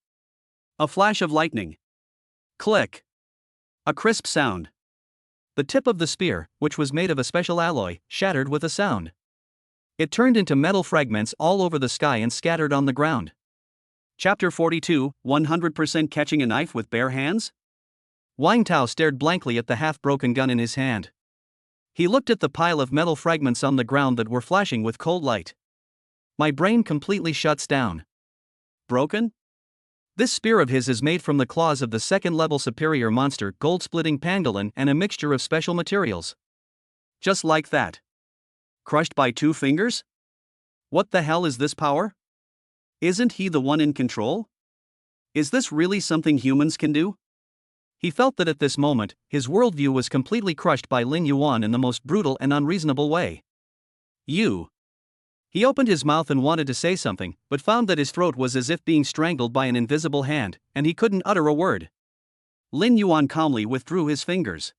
Speaker 1: A flash of lightning. Click. A crisp sound. The tip of the spear, which was made of a special alloy, shattered with a sound. It turned into metal fragments all over the sky and scattered on the ground. Chapter 42, 100% catching a knife with bare hands? Wang Tao stared blankly at the half-broken gun in his hand. He looked at the pile of metal fragments on the ground that were flashing with cold light. My brain completely shuts down. Broken? This spear of his is made from the claws of the second-level superior monster gold-splitting pangolin and a mixture of special materials. Just like that. Crushed by 2 fingers? What the hell is this power? Isn't he the one in control? Is this really something humans can do? He felt that at this moment, his worldview was completely crushed by Lin Yuan in the most brutal and unreasonable way. You. He opened his mouth and wanted to say something, but found that his throat was as if being strangled by an invisible hand, and he couldn't utter a word. Lin Yuan calmly withdrew his fingers.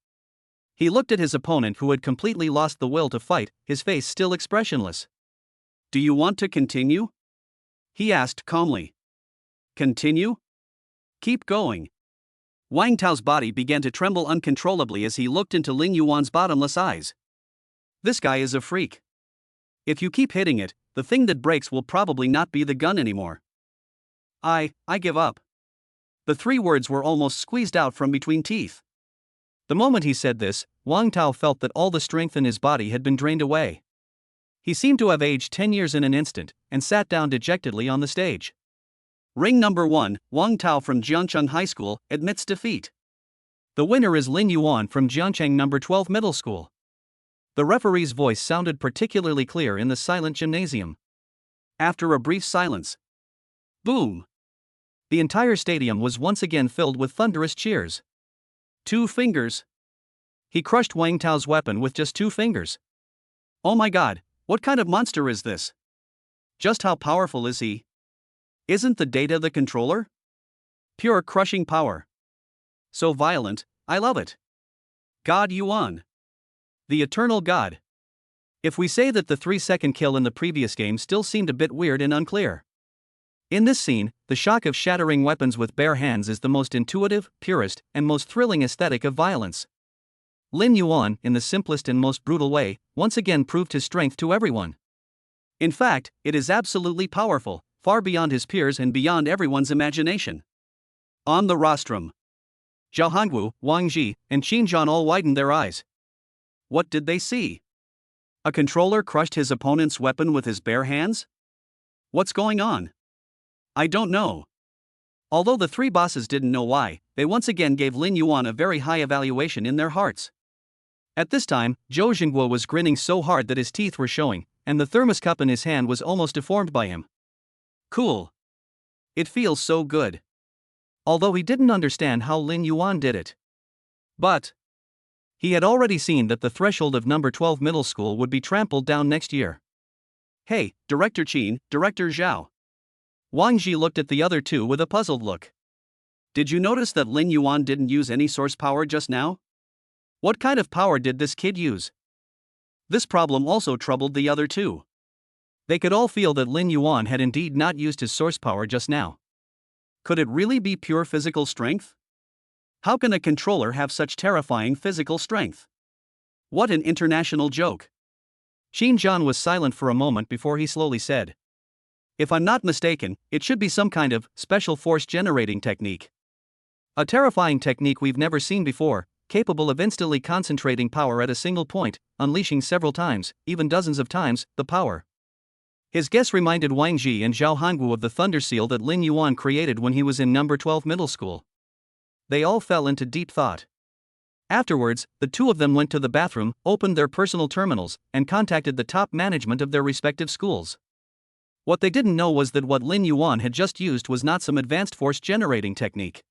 Speaker 1: He looked at his opponent who had completely lost the will to fight, his face still expressionless. Do you want to continue? He asked calmly. Continue? Keep going. Wang Tao's body began to tremble uncontrollably as he looked into Lin Yuan's bottomless eyes. This guy is a freak. If you keep hitting it, the thing that breaks will probably not be the gun anymore. I give up. The 3 words were almost squeezed out from between teeth. The moment he said this, Wang Tao felt that all the strength in his body had been drained away. He seemed to have aged 10 years in an instant, and sat down dejectedly on the stage. Ring number 1, Wang Tao from Jiangcheng High School, admits defeat. The winner is Lin Yuan from Jiangcheng number 12 Middle School. The referee's voice sounded particularly clear in the silent gymnasium. After a brief silence. Boom! The entire stadium was once again filled with thunderous cheers. 2 fingers. He crushed Wang Tao's weapon with just 2 fingers. Oh my god, what kind of monster is this? Just how powerful is he? Isn't the data the controller? Pure crushing power. So violent, I love it. God Yuan. The eternal god. If we say that the 3-second kill in the previous game still seemed a bit weird and unclear. In this scene, the shock of shattering weapons with bare hands is the most intuitive, purest, and most thrilling aesthetic of violence. Lin Yuan, in the simplest and most brutal way, once again proved his strength to everyone. In fact, it is absolutely powerful, far beyond his peers and beyond everyone's imagination. On the rostrum, Zhao Hongwu, Wang Ji, and Qin Zhan all widened their eyes. What did they see? A controller crushed his opponent's weapon with his bare hands? What's going on? I don't know. Although the 3 bosses didn't know why, they once again gave Lin Yuan a very high evaluation in their hearts. At this time, Zhou Jingguo was grinning so hard that his teeth were showing, and the thermos cup in his hand was almost deformed by him. Cool. It feels so good. Although he didn't understand how Lin Yuan did it. But he had already seen that the threshold of number 12 middle school would be trampled down next year. Hey, Director Qin, Director Zhao. Wang Ji looked at the other 2 with a puzzled look. Did you notice that Lin Yuan didn't use any source power just now? What kind of power did this kid use? This problem also troubled the other 2. They could all feel that Lin Yuan had indeed not used his source power just now. Could it really be pure physical strength? How can a controller have such terrifying physical strength? What an international joke. Xinjiang was silent for a moment before he slowly said, "If I'm not mistaken, it should be some kind of special force generating technique. A terrifying technique we've never seen before, capable of instantly concentrating power at a single point, unleashing several times, even dozens of times, the power." His guess reminded Wang Ji and Zhao Hangu of the thunder seal that Lin Yuan created when he was in number 12 middle school. They all fell into deep thought. Afterwards, the two of them went to the bathroom, opened their personal terminals, and contacted the top management of their respective schools. What they didn't know was that what Lin Yuan had just used was not some advanced force generating technique.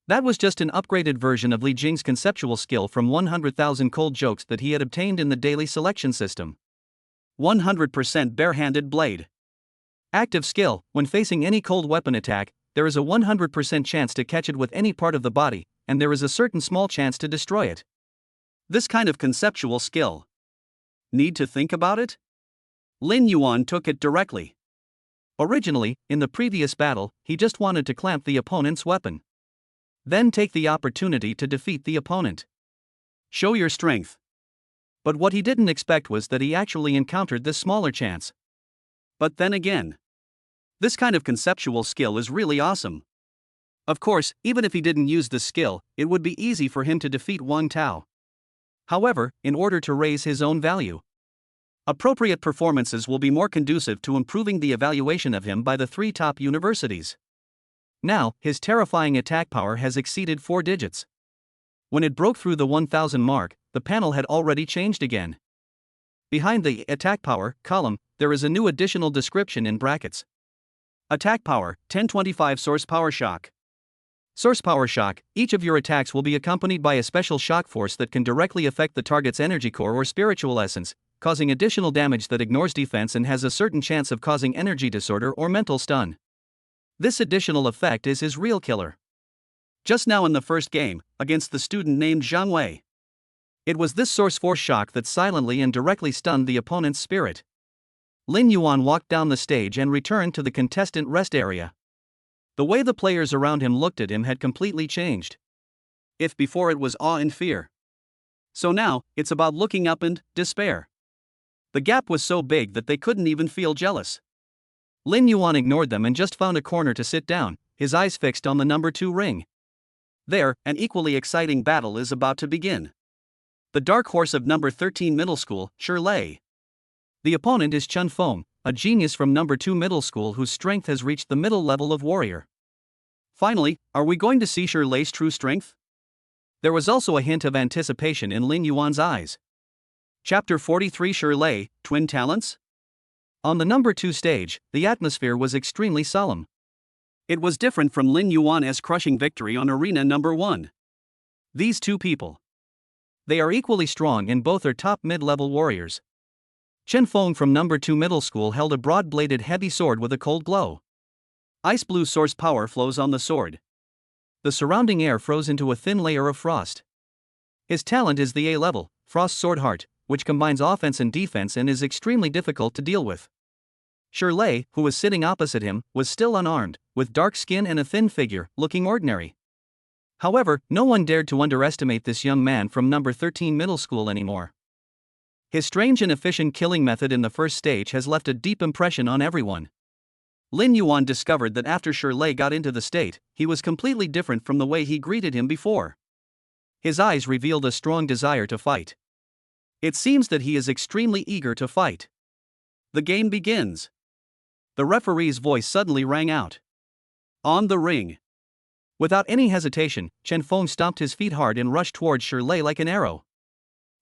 Speaker 1: That was just an upgraded version of Li Jing's conceptual skill from 100,000 cold jokes that he had obtained in the daily selection system. 100% barehanded blade. Active skill: when facing any cold weapon attack, there is a 100% chance to catch it with any part of the body, and there is a certain small chance to destroy it. This kind of conceptual skill. Need to think about it? Lin Yuan took it directly. Originally, in the previous battle, he just wanted to clamp the opponent's weapon. Then take the opportunity to defeat the opponent. Show your strength. But what he didn't expect was that he actually encountered this smaller chance. But then again, this kind of conceptual skill is really awesome. Of course, even if he didn't use this skill, it would be easy for him to defeat Wang Tao. However, in order to raise his own value, appropriate performances will be more conducive to improving the evaluation of him by the 3 top universities. Now, his terrifying attack power has exceeded 4 digits. When it broke through the 1000 mark, the panel had already changed again. Behind the attack power column, there is a new additional description in brackets. Attack power, 1025 source power shock. Source power shock: each of your attacks will be accompanied by a special shock force that can directly affect the target's energy core or spiritual essence, causing additional damage that ignores defense and has a certain chance of causing energy disorder or mental stun. This additional effect is his real killer. Just now in the first game, against the student named Zhang Wei, it was this source force shock that silently and directly stunned the opponent's spirit. Lin Yuan walked down the stage and returned to the contestant rest area. The way the players around him looked at him had completely changed. If before it was awe and fear, so now, it's about looking up and despair. The gap was so big that they couldn't even feel jealous. Lin Yuan ignored them and just found a corner to sit down, his eyes fixed on the number 2 ring. There, an equally exciting battle is about to begin. The dark horse of number 13 middle school, Shirlei. The opponent is Chen Feng, a genius from number 2 middle school whose strength has reached the middle level of warrior. Finally, are we going to see Shirlei's true strength? There was also a hint of anticipation in Lin Yuan's eyes. Chapter 43: Shirlei, Twin Talents? On the number 2 stage, the atmosphere was extremely solemn. It was different from Lin Yuan's crushing victory on arena number 1. These two people, they are equally strong and both are top mid-level warriors. Chen Feng from number 2 middle school held a broad-bladed heavy sword with a cold glow. Ice blue source power flows on the sword. The surrounding air froze into a thin layer of frost. His talent is the A-level, Frost Sword Heart, which combines offense and defense and is extremely difficult to deal with. Shirlei, who was sitting opposite him, was still unarmed, with dark skin and a thin figure, looking ordinary. However, no one dared to underestimate this young man from number 13 middle school anymore. His strange and efficient killing method in the first stage has left a deep impression on everyone. Lin Yuan discovered that after Shirlei got into the state, he was completely different from the way he greeted him before. His eyes revealed a strong desire to fight. It seems that he is extremely eager to fight. The game begins. The referee's voice suddenly rang out. On the ring. Without any hesitation, Chen Feng stomped his feet hard and rushed towards Shirlei like an arrow.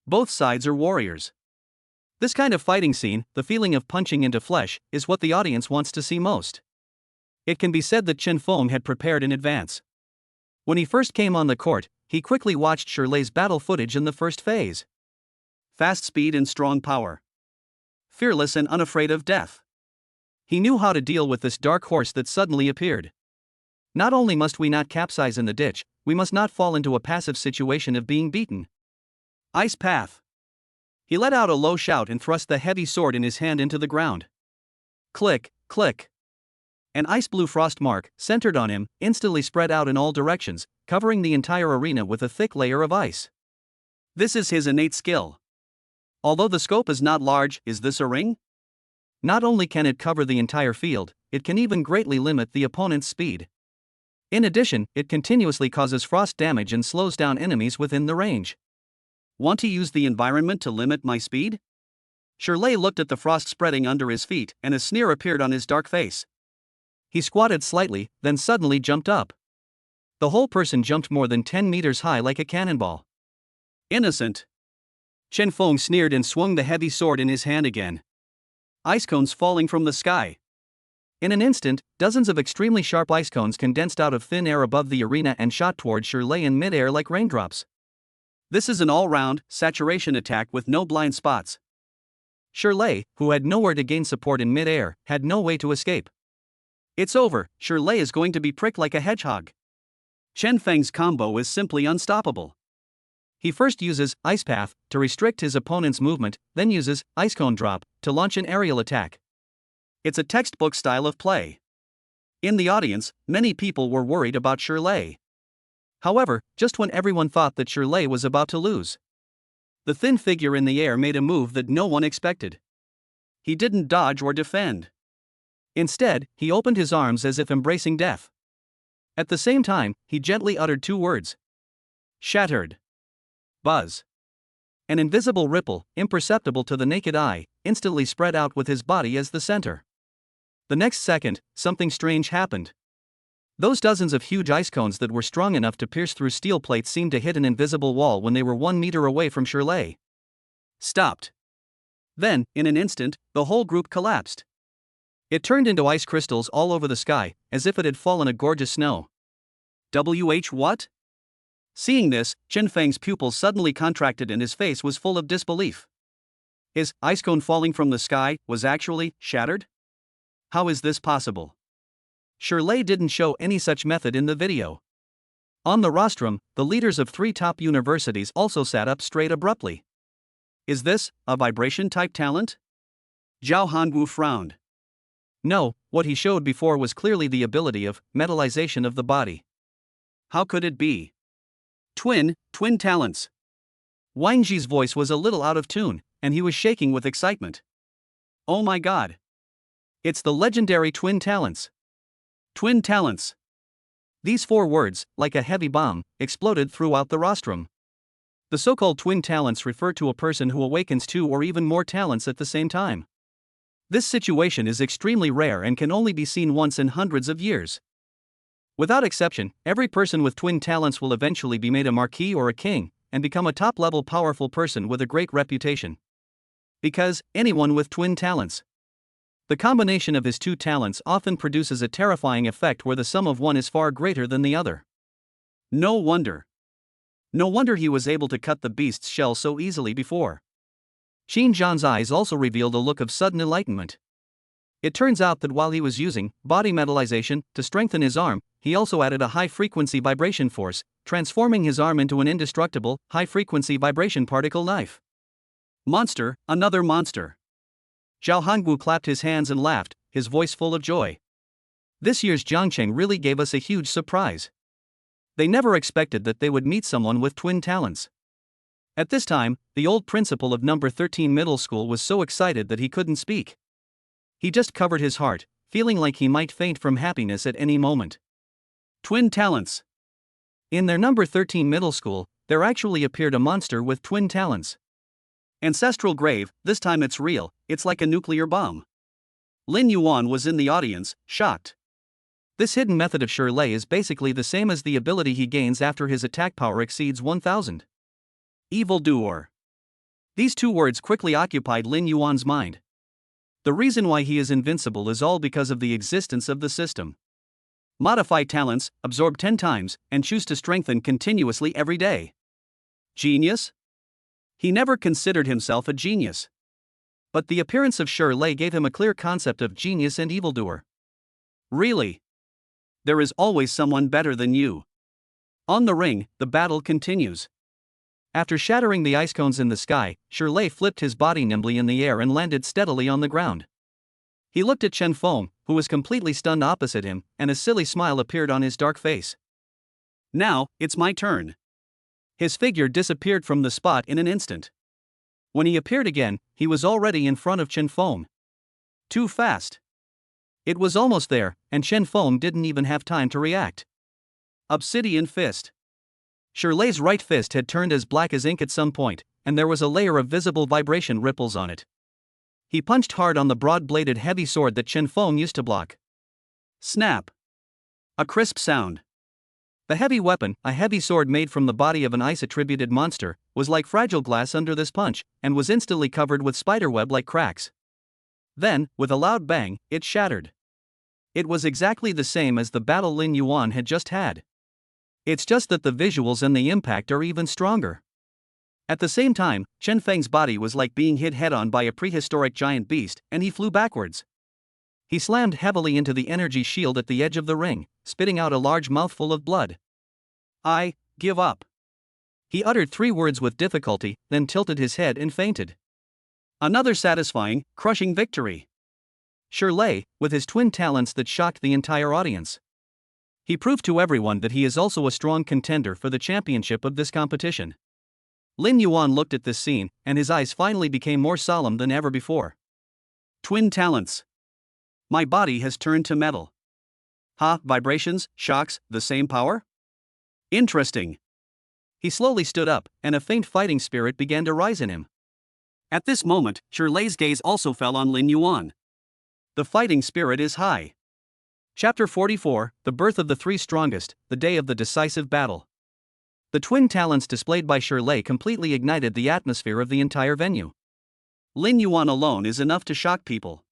Speaker 1: Both sides are warriors. This kind of fighting scene, the feeling of punching into flesh, is what the audience wants to see most. It can be said that Chen Feng had prepared in advance. When he first came on the court, he quickly watched Shirlei's battle footage in the first phase. Fast speed and strong power. Fearless and unafraid of death. He knew how to deal with this dark horse that suddenly appeared. Not only must we not capsize in the ditch, we must not fall into a passive situation of being beaten. Ice path. He let out a low shout and thrust the heavy sword in his hand into the ground. Click, click. An ice blue frost mark, centered on him, instantly spread out in all directions, covering the entire arena with a thick layer of ice. This is his innate skill. Although the scope is not large, is this a ring? Not only can it cover the entire field, it can even greatly limit the opponent's speed. In addition, it continuously causes frost damage and slows down enemies within the range. Want to use the environment to limit my speed? Shirley looked at the frost spreading under his feet, and a sneer appeared on his dark face. He squatted slightly, then suddenly jumped up. The whole person jumped more than 10 meters high like a cannonball. Innocent. Chen Feng sneered and swung the heavy sword in his hand again. Ice cones falling from the sky. In an instant, dozens of extremely sharp ice cones condensed out of thin air above the arena and shot toward Shirley in midair like raindrops. This is an all-round, saturation attack with no blind spots. Shirley, who had nowhere to gain support in midair, had no way to escape. It's over, Shirley is going to be pricked like a hedgehog. Chen Feng's combo is simply unstoppable. He first uses Ice Path to restrict his opponent's movement, then uses Ice Cone Drop to launch an aerial attack. It's a textbook style of play. In the audience, many people were worried about Shirley. However, just when everyone thought that Shirley was about to lose, the thin figure in the air made a move that no one expected. He didn't dodge or defend. Instead, he opened his arms as if embracing death. At the same time, he gently uttered two words. Shattered. Buzz. An invisible ripple, imperceptible to the naked eye, instantly spread out with his body as the center. The next second, something strange happened. Those dozens of huge ice cones that were strong enough to pierce through steel plates seemed to hit an invisible wall when they were 1 meter away from Shirley. Stopped. Then, in an instant, the whole group collapsed. It turned into ice crystals all over the sky, as if it had fallen a gorgeous snow. What? Seeing this, Chen Feng's pupils suddenly contracted and his face was full of disbelief. His ice cone falling from the sky was actually shattered? How is this possible? Shirley didn't show any such method in the video. On the rostrum, the leaders of 3 top universities also sat up straight abruptly. Is this a vibration-type talent? Zhao Hangu frowned. No, what he showed before was clearly the ability of metallization of the body. How could it be? Twin talents. Wang Ji's voice was a little out of tune, and he was shaking with excitement. Oh my god. It's the legendary twin talents. Twin talents. These 4 words, like a heavy bomb, exploded throughout the rostrum. The so-called twin talents refer to a person who awakens 2 or even more talents at the same time. This situation is extremely rare and can only be seen once in hundreds of years. Without exception, every person with twin talents will eventually be made a marquis or a king, and become a top-level powerful person with a great reputation. Because, anyone with twin talents. The combination of his 2 talents often produces a terrifying effect where the sum of one is far greater than the other. No wonder. No wonder he was able to cut the beast's shell so easily before. Qin Zhan's eyes also revealed a look of sudden enlightenment. It turns out that while he was using body metallization to strengthen his arm, he also added a high-frequency vibration force, transforming his arm into an indestructible, high-frequency vibration particle knife. Monster, another monster. Zhao Hangu clapped his hands and laughed, his voice full of joy. This year's Jiangcheng really gave us a huge surprise. They never expected that they would meet someone with twin talents. At this time, the old principal of number 13 middle school was so excited that he couldn't speak. He just covered his heart, feeling like he might faint from happiness at any moment. Twin talents. In their number 13 middle school, there actually appeared a monster with twin talents. Ancestral grave, this time it's real, it's like a nuclear bomb. Lin Yuan was in the audience, shocked. This hidden method of Shirley is basically the same as the ability he gains after his attack power exceeds 1000. Evildoer. These 2 words quickly occupied Lin Yuan's mind. The reason why he is invincible is all because of the existence of the system. Modify talents, absorb 10 times, and choose to strengthen continuously every day. Genius? He never considered himself a genius. But the appearance of Shirley gave him a clear concept of genius and evildoer. Really? There is always someone better than you. On the ring, the battle continues. After shattering the ice cones in the sky, Shirley flipped his body nimbly in the air and landed steadily on the ground. He looked at Chen Feng, who was completely stunned opposite him, and a silly smile appeared on his dark face. Now, it's my turn. His figure disappeared from the spot in an instant. When he appeared again, he was already in front of Chen Feng. Too fast. It was almost there, and Chen Feng didn't even have time to react. Obsidian fist. Shirley's right fist had turned as black as ink at some point, and there was a layer of visible vibration ripples on it. He punched hard on the broad-bladed heavy sword that Chen Feng used to block. Snap. A crisp sound. The heavy weapon, a heavy sword made from the body of an ice-attributed monster, was like fragile glass under this punch, and was instantly covered with spiderweb-like cracks. Then, with a loud bang, it shattered. It was exactly the same as the battle Lin Yuan had just had. It's just that the visuals and the impact are even stronger. At the same time, Chen Feng's body was like being hit head-on by a prehistoric giant beast, and he flew backwards. He slammed heavily into the energy shield at the edge of the ring, spitting out a large mouthful of blood. I give up. He uttered 3 words with difficulty, then tilted his head and fainted. Another satisfying, crushing victory. Shirley, with his twin talents that shocked the entire audience. He proved to everyone that he is also a strong contender for the championship of this competition. Lin Yuan looked at this scene, and his eyes finally became more solemn than ever before. Twin talents. My body has turned to metal. Vibrations, shocks, the same power? Interesting. He slowly stood up, and a faint fighting spirit began to rise in him. At this moment, Shirley's gaze also fell on Lin Yuan. The fighting spirit is high. Chapter 44, The Birth of the Three Strongest, the Day of the Decisive Battle. The twin talents displayed by Shirley completely ignited the atmosphere of the entire venue. Lin Yuan alone is enough to shock people.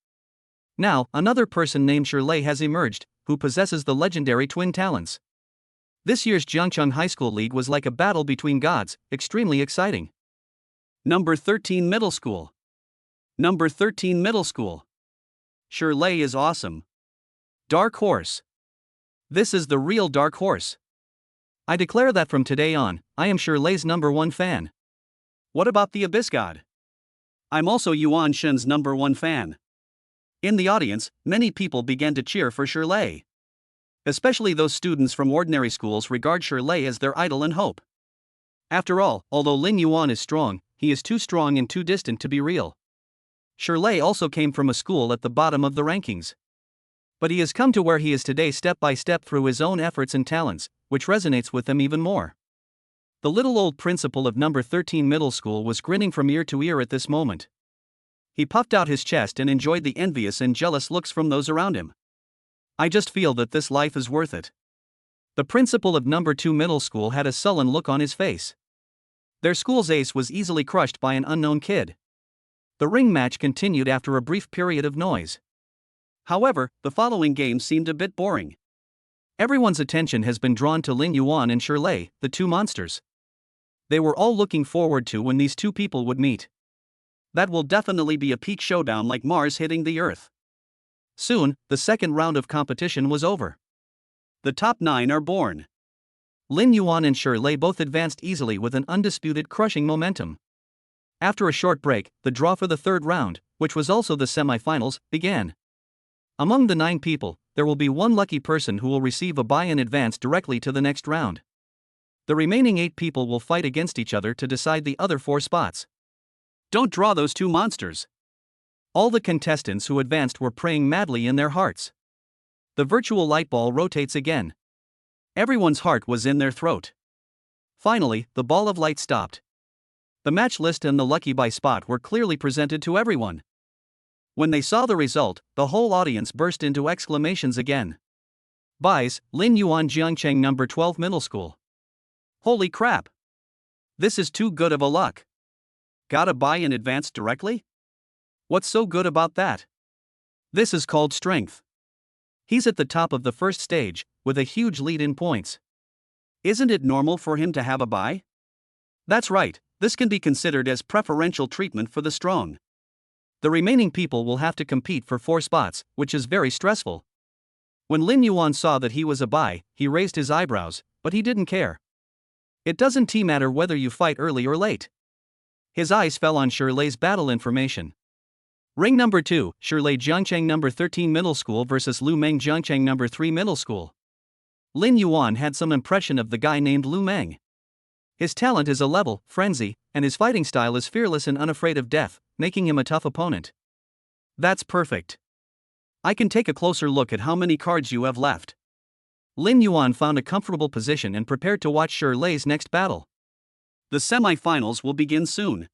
Speaker 1: Now, another person named Shirley has emerged, who possesses the legendary twin talents. This year's Jiangcheng High School League was like a battle between gods, extremely exciting. Number 13 Middle School. Number 13 Middle School. Shirley is awesome. Dark Horse. This is the real Dark Horse. I declare that from today on, I am Shirley's #1 fan. What about the Abyss God? I'm also Yuan Shen's #1 fan. In the audience, many people began to cheer for Shirley. Especially those students from ordinary schools regard Shirley as their idol and hope. After all, although Lin Yuan is strong, he is too strong and too distant to be real. Shirley also came from a school at the bottom of the rankings. But he has come to where he is today step by step through his own efforts and talents, which resonates with him even more. The little old principal of number 13 Middle School was grinning from ear to ear at this moment. He puffed out his chest and enjoyed the envious and jealous looks from those around him. I just feel that this life is worth it. The principal of number 2 Middle School had a sullen look on his face. Their school's ace was easily crushed by an unknown kid. The ring match continued after a brief period of noise. However, the following game seemed a bit boring. Everyone's attention has been drawn to Lin Yuan and Shirley, the two monsters. They were all looking forward to when these two people would meet. That will definitely be a peak showdown like Mars hitting the Earth. Soon, the second round of competition was over. The top 9 are born. Lin Yuan and Shirley both advanced easily with an undisputed crushing momentum. After a short break, the draw for the third round, which was also the semi-finals, began. Among the 9 people, there will be one lucky person who will receive a bye in advance directly to the next round. The remaining 8 people will fight against each other to decide the other 4 spots. Don't draw those two monsters. All the contestants who advanced were praying madly in their hearts. The virtual light ball rotates again. Everyone's heart was in their throat. Finally, the ball of light stopped. The match list and the lucky bye spot were clearly presented to everyone. When they saw the result, the whole audience burst into exclamations again. Buys, Lin Yuan Jiangcheng number 12 Middle School. Holy crap! This is too good of a luck. Got a buy in advance directly? What's so good about that? This is called strength. He's at the top of the first stage, with a huge lead in points. Isn't it normal for him to have a buy? That's right, this can be considered as preferential treatment for the strong. The remaining people will have to compete for 4 spots, which is very stressful. When Lin Yuan saw that he was a buy, he raised his eyebrows, but he didn't care. It doesn't matter whether you fight early or late. His eyes fell on Shirley's battle information. Ring number 2, Shirley Jiangcheng number 13 Middle School versus Lu Meng Jiangcheng number 3 Middle School. Lin Yuan had some impression of the guy named Lu Meng. His talent is a level frenzy, and his fighting style is fearless and unafraid of death, making him a tough opponent. That's perfect. I can take a closer look at how many cards you have left. Lin Yuan found a comfortable position and prepared to watch Shirley's next battle. The semi-finals will begin soon.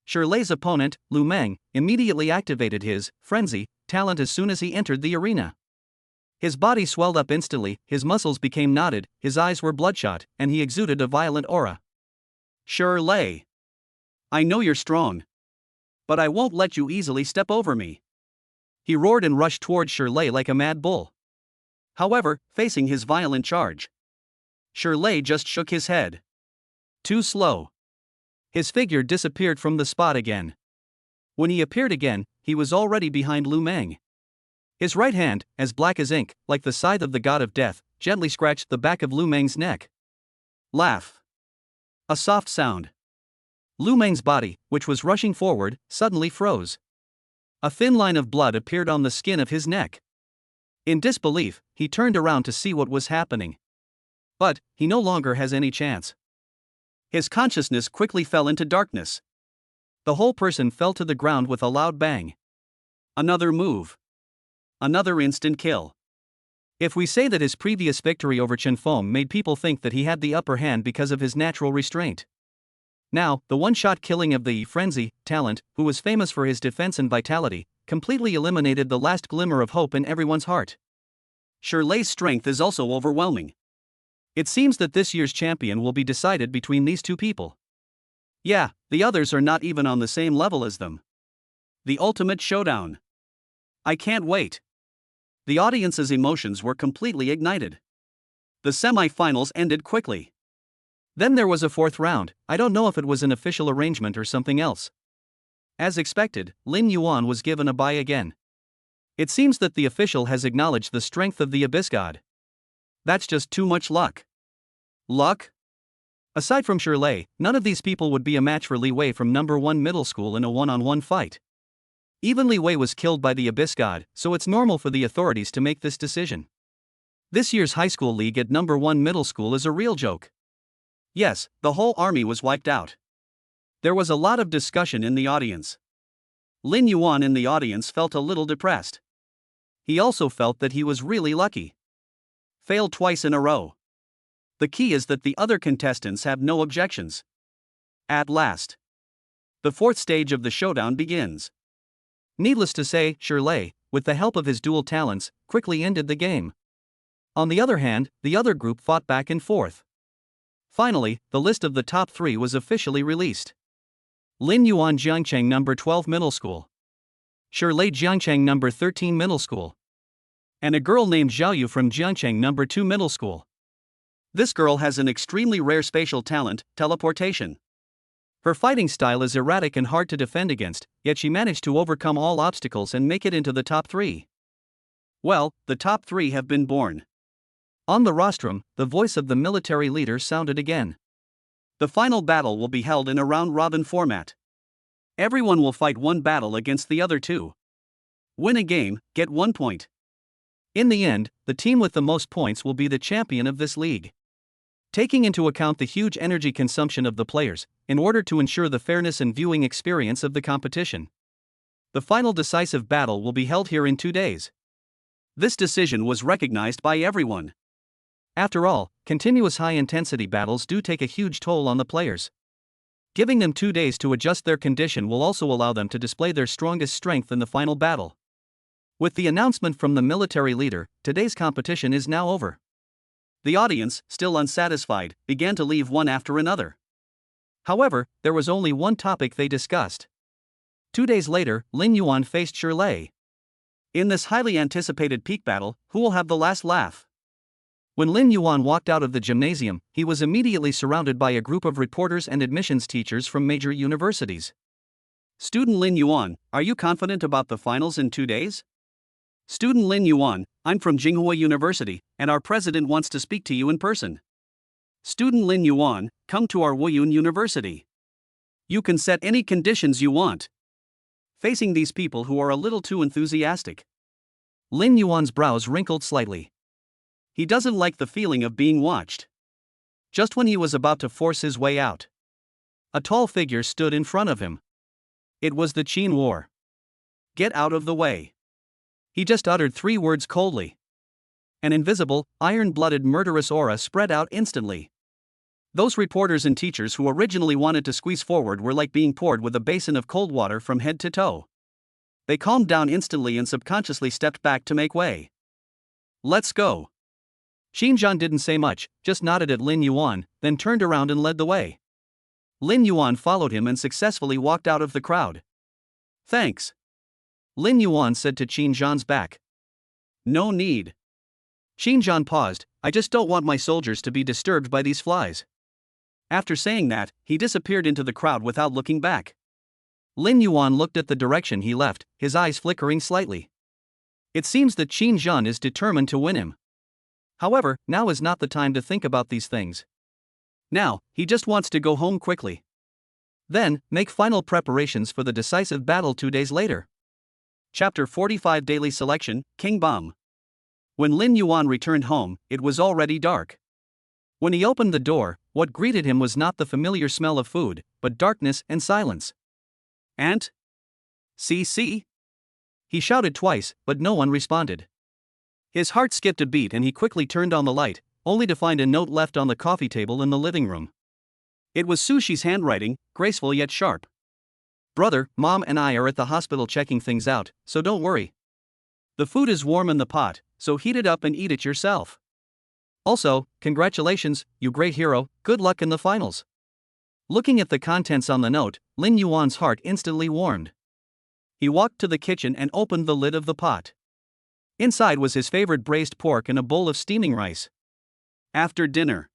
Speaker 1: Shirley's opponent, Lu Meng, immediately activated his frenzy talent as soon as he entered the arena. His body swelled up instantly, his muscles became knotted, his eyes were bloodshot, and he exuded a violent aura. Shirley, I know you're strong, but I won't let you easily step over me. He roared and rushed toward Shirley like a mad bull. However, facing his violent charge, Shirley just shook his head. Too slow. His figure disappeared from the spot again. When he appeared again, he was already behind Lu Meng. His right hand, as black as ink, like the scythe of the god of death, gently scratched the back of Lu Meng's neck. Laugh. A soft sound. Lu Meng's body, which was rushing forward, suddenly froze. A thin line of blood appeared on the skin of his neck. In disbelief, he turned around to see what was happening. But he no longer has any chance. His consciousness quickly fell into darkness. The whole person fell to the ground with a loud bang. Another move. Another instant kill. If we say that his previous victory over Chen Feng made people think that he had the upper hand because of his natural restraint. Now, the one-shot killing of the frenzy talent, who was famous for his defense and vitality, completely eliminated the last glimmer of hope in everyone's heart. Shirley's strength is also overwhelming. It seems that this year's champion will be decided between these two people. Yeah, the others are not even on the same level as them. The ultimate showdown. I can't wait. The audience's emotions were completely ignited. The semi-finals ended quickly. Then there was a fourth round. I don't know if it was an official arrangement or something else. As expected, Lin Yuan was given a bye again. It seems that the official has acknowledged the strength of the Abyss God. That's just too much luck. Luck? Aside from Shirley, none of these people would be a match for Li Wei from number 1 middle school in a one-on-one fight. Even Li Wei was killed by the Abyss God, so it's normal for the authorities to make this decision. This year's high school league at number 1 middle school is a real joke. Yes, the whole army was wiped out. There was a lot of discussion in the audience. Lin Yuan in the audience felt a little depressed. He also felt that he was really lucky. Failed twice in a row. The key is that the other contestants have no objections. At last, the fourth stage of the showdown begins. Needless to say, Shirley, with the help of his dual talents, quickly ended the game. On the other hand, the other group fought back and forth. Finally, the list of the top 3 was officially released. Lin Yuan Jiangcheng number 12 middle school. Shirley Jiangcheng number 13 middle school. And a girl named Zhao Yu from Jiangcheng number 2 middle school. This girl has an extremely rare spatial talent, teleportation. Her fighting style is erratic and hard to defend against, yet she managed to overcome all obstacles and make it into the top 3. Well, the top 3 have been born. On the rostrum, the voice of the military leader sounded again. The final battle will be held in a round-robin format. Everyone will fight one battle against the other 2. Win a game, get 1 point. In the end, the team with the most points will be the champion of this league. Taking into account the huge energy consumption of the players, in order to ensure the fairness and viewing experience of the competition, the final decisive battle will be held here in 2 days. This decision was recognized by everyone. After all, continuous high-intensity battles do take a huge toll on the players. Giving them 2 days to adjust their condition will also allow them to display their strongest strength in the final battle. With the announcement from the military leader, today's competition is now over. The audience, still unsatisfied, began to leave one after another. However, there was only one topic they discussed. 2 days later, Lin Yuan faced Shirley. In this highly anticipated peak battle, who will have the last laugh? When Lin Yuan walked out of the gymnasium, he was immediately surrounded by a group of reporters and admissions teachers from major universities. Student Lin Yuan, are you confident about the finals in 2 days? Student Lin Yuan, I'm from Jinghua University, and our president wants to speak to you in person. Student Lin Yuan, come to our Wuyun University. You can set any conditions you want. Facing these people who are a little too enthusiastic, Lin Yuan's brows wrinkled slightly. He doesn't like the feeling of being watched. Just when he was about to force his way out, a tall figure stood in front of him. It was the Qin War. "Get out of the way." He just uttered 3 words coldly. An invisible, iron-blooded murderous aura spread out instantly. Those reporters and teachers who originally wanted to squeeze forward were like being poured with a basin of cold water from head to toe. They calmed down instantly and subconsciously stepped back to make way. "Let's go." Xinjiang didn't say much, just nodded at Lin Yuan, then turned around and led the way. Lin Yuan followed him and successfully walked out of the crowd. "Thanks," Lin Yuan said to Xinjiang's back. "No need." Xinjiang paused. "I just don't want my soldiers to be disturbed by these flies." After saying that, he disappeared into the crowd without looking back. Lin Yuan looked at the direction he left, his eyes flickering slightly. It seems that Xinjiang is determined to win him. However, now is not the time to think about these things. Now, he just wants to go home quickly. Then, make final preparations for the decisive battle 2 days later. Chapter 45 Daily Selection, King Bum. When Lin Yuan returned home, it was already dark. When he opened the door, what greeted him was not the familiar smell of food, but darkness and silence. "Aunt? See? He shouted twice, but no one responded. His heart skipped a beat and he quickly turned on the light, only to find a note left on the coffee table in the living room. It was Sushi's handwriting, graceful yet sharp. "Brother, Mom and I are at the hospital checking things out, so don't worry. The food is warm in the pot, so heat it up and eat it yourself. Also, congratulations, you great hero, good luck in the finals." Looking at the contents on the note, Lin Yuan's heart instantly warmed. He walked to the kitchen and opened the lid of the pot. Inside was his favorite braised pork and a bowl of steaming rice. After dinner,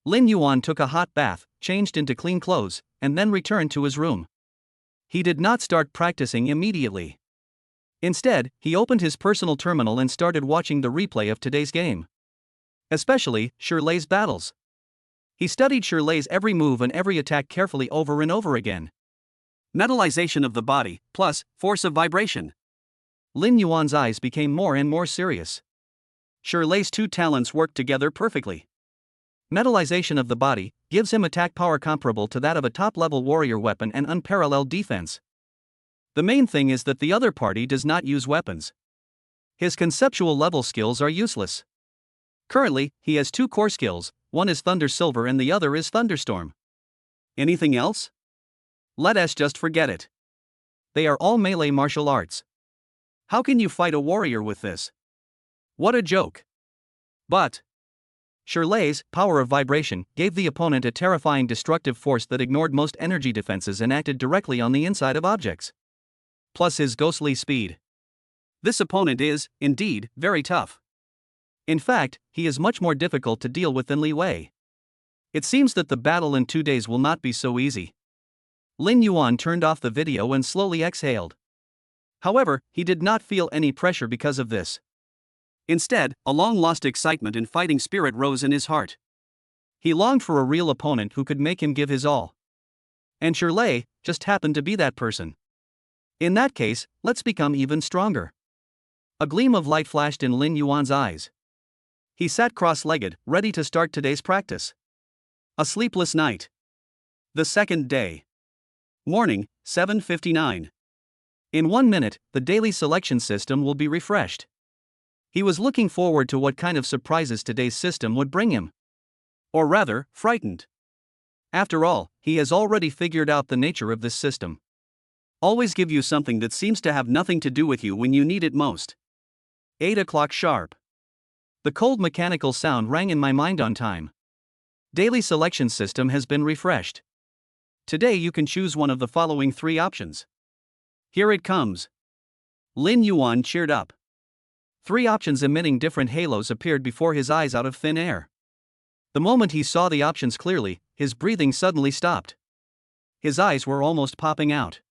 Speaker 1: Lin Yuan took a hot bath, changed into clean clothes, and then returned to his room. He did not start practicing immediately. Instead, he opened his personal terminal and started watching the replay of today's game. Especially, Shirley's battles. He studied Shirley's every move and every attack carefully over and over again. Metallization of the body, plus force of vibration. Lin Yuan's eyes became more and more serious. Shirley's 2 talents worked together perfectly. Metallization of the body gives him attack power comparable to that of a top-level warrior weapon and unparalleled defense. The main thing is that the other party does not use weapons. His conceptual level skills are useless. Currently, he has 2 core skills, one is Thunder Silver and the other is Thunderstorm. Anything else? Let us just forget it. They are all melee martial arts. How can you fight a warrior with this? What a joke. But Shirley's power of vibration gave the opponent a terrifying destructive force that ignored most energy defenses and acted directly on the inside of objects. Plus his ghostly speed. This opponent is, indeed, very tough. In fact, he is much more difficult to deal with than Li Wei. It seems that the battle in 2 days will not be so easy. Lin Yuan turned off the video and slowly exhaled. However, he did not feel any pressure because of this. Instead, a long-lost excitement and fighting spirit rose in his heart. He longed for a real opponent who could make him give his all. And Shirley just happened to be that person. In that case, let's become even stronger. A gleam of light flashed in Lin Yuan's eyes. He sat cross-legged, ready to start today's practice. A sleepless night. The second day. Morning, 7:59. In 1 minute, the daily selection system will be refreshed. He was looking forward to what kind of surprises today's system would bring him. Or rather, frightened. After all, he has already figured out the nature of this system. Always give you something that seems to have nothing to do with you when you need it most. 8 o'clock sharp. The cold mechanical sound rang in my mind on time. Daily selection system has been refreshed. Today you can choose one of the following 3 options. Here it comes. Lin Yuan cheered up. 3 options emitting different halos appeared before his eyes out of thin air. The moment he saw the options clearly, his breathing suddenly stopped. His eyes were almost popping out.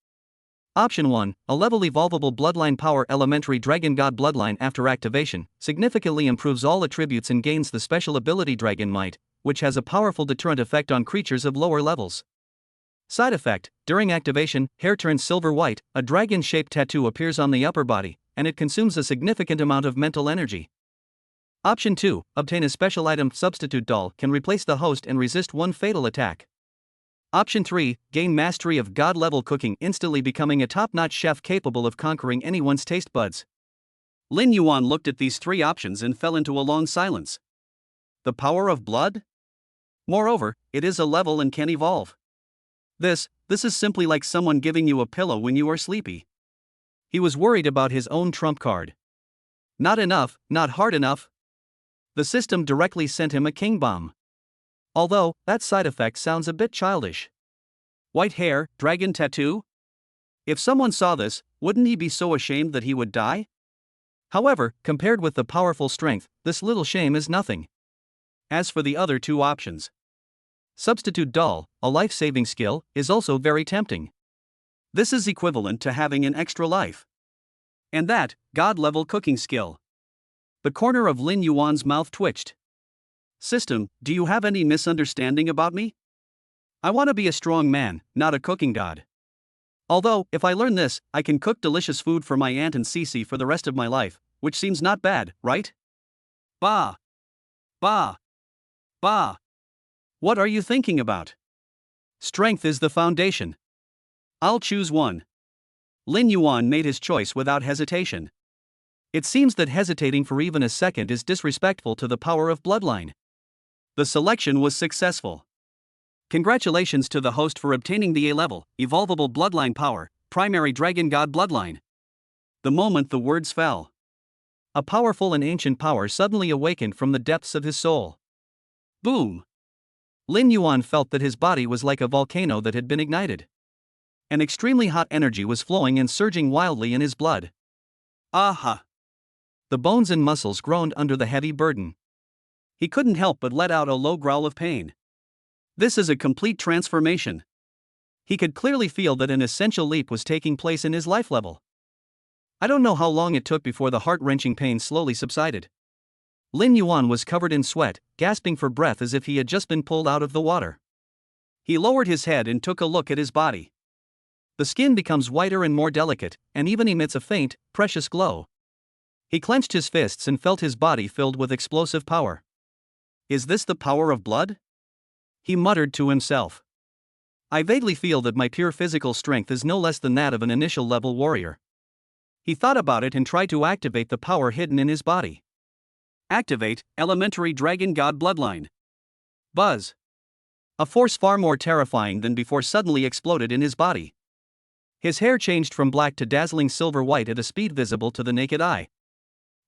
Speaker 1: Option 1, a level evolvable bloodline power elementary dragon god bloodline after activation, significantly improves all attributes and gains the special ability Dragon Might, which has a powerful deterrent effect on creatures of lower levels. Side effect, during activation, hair turns silver white, a dragon-shaped tattoo appears on the upper body, and it consumes a significant amount of mental energy. Option 2, obtain a special item. Substitute doll can replace the host and resist one fatal attack. Option 3, gain mastery of god-level cooking, instantly becoming a top-notch chef capable of conquering anyone's taste buds. Lin Yuan looked at these three options and fell into a long silence. The power of blood? Moreover, it is a level and can evolve. This is simply like someone giving you a pillow when you are sleepy. He was worried about his own trump card. Not enough, not hard enough. The system directly sent him a king bomb. Although, that side effect sounds a bit childish. White hair, dragon tattoo? If someone saw this, wouldn't he be so ashamed that he would die? However, compared with the powerful strength, this little shame is nothing. As for the other two options, substitute doll, a life-saving skill, is also very tempting. This is equivalent to having an extra life. And that, god-level cooking skill. The corner of Lin Yuan's mouth twitched. System, do you have any misunderstanding about me? I want to be a strong man, not a cooking god. Although, if I learn this, I can cook delicious food for my aunt and Cece for the rest of my life, which seems not bad, right? Bah! Bah! Bah! What are you thinking about? Strength is the foundation. I'll choose one. Lin Yuan made his choice without hesitation. It seems that hesitating for even a second is disrespectful to the power of bloodline. The selection was successful. Congratulations to the host for obtaining the A-level, evolvable bloodline power, primary dragon god bloodline. The moment the words fell, a powerful and ancient power suddenly awakened from the depths of his soul. Boom! Lin Yuan felt that his body was like a volcano that had been ignited. An extremely hot energy was flowing and surging wildly in his blood. Aha! The bones and muscles groaned under the heavy burden. He couldn't help but let out a low growl of pain. This is a complete transformation. He could clearly feel that an essential leap was taking place in his life level. I don't know how long it took before the heart-wrenching pain slowly subsided. Lin Yuan was covered in sweat, gasping for breath as if he had just been pulled out of the water. He lowered his head and took a look at his body. The skin becomes whiter and more delicate, and even emits a faint, precious glow. He clenched his fists and felt his body filled with explosive power. Is this the power of blood? He muttered to himself. I vaguely feel that my pure physical strength is no less than that of an initial level warrior. He thought about it and tried to activate the power hidden in his body. Activate, elementary dragon god bloodline. Buzz. A force far more terrifying than before suddenly exploded in his body. His hair changed from black to dazzling silver white at a speed visible to the naked eye.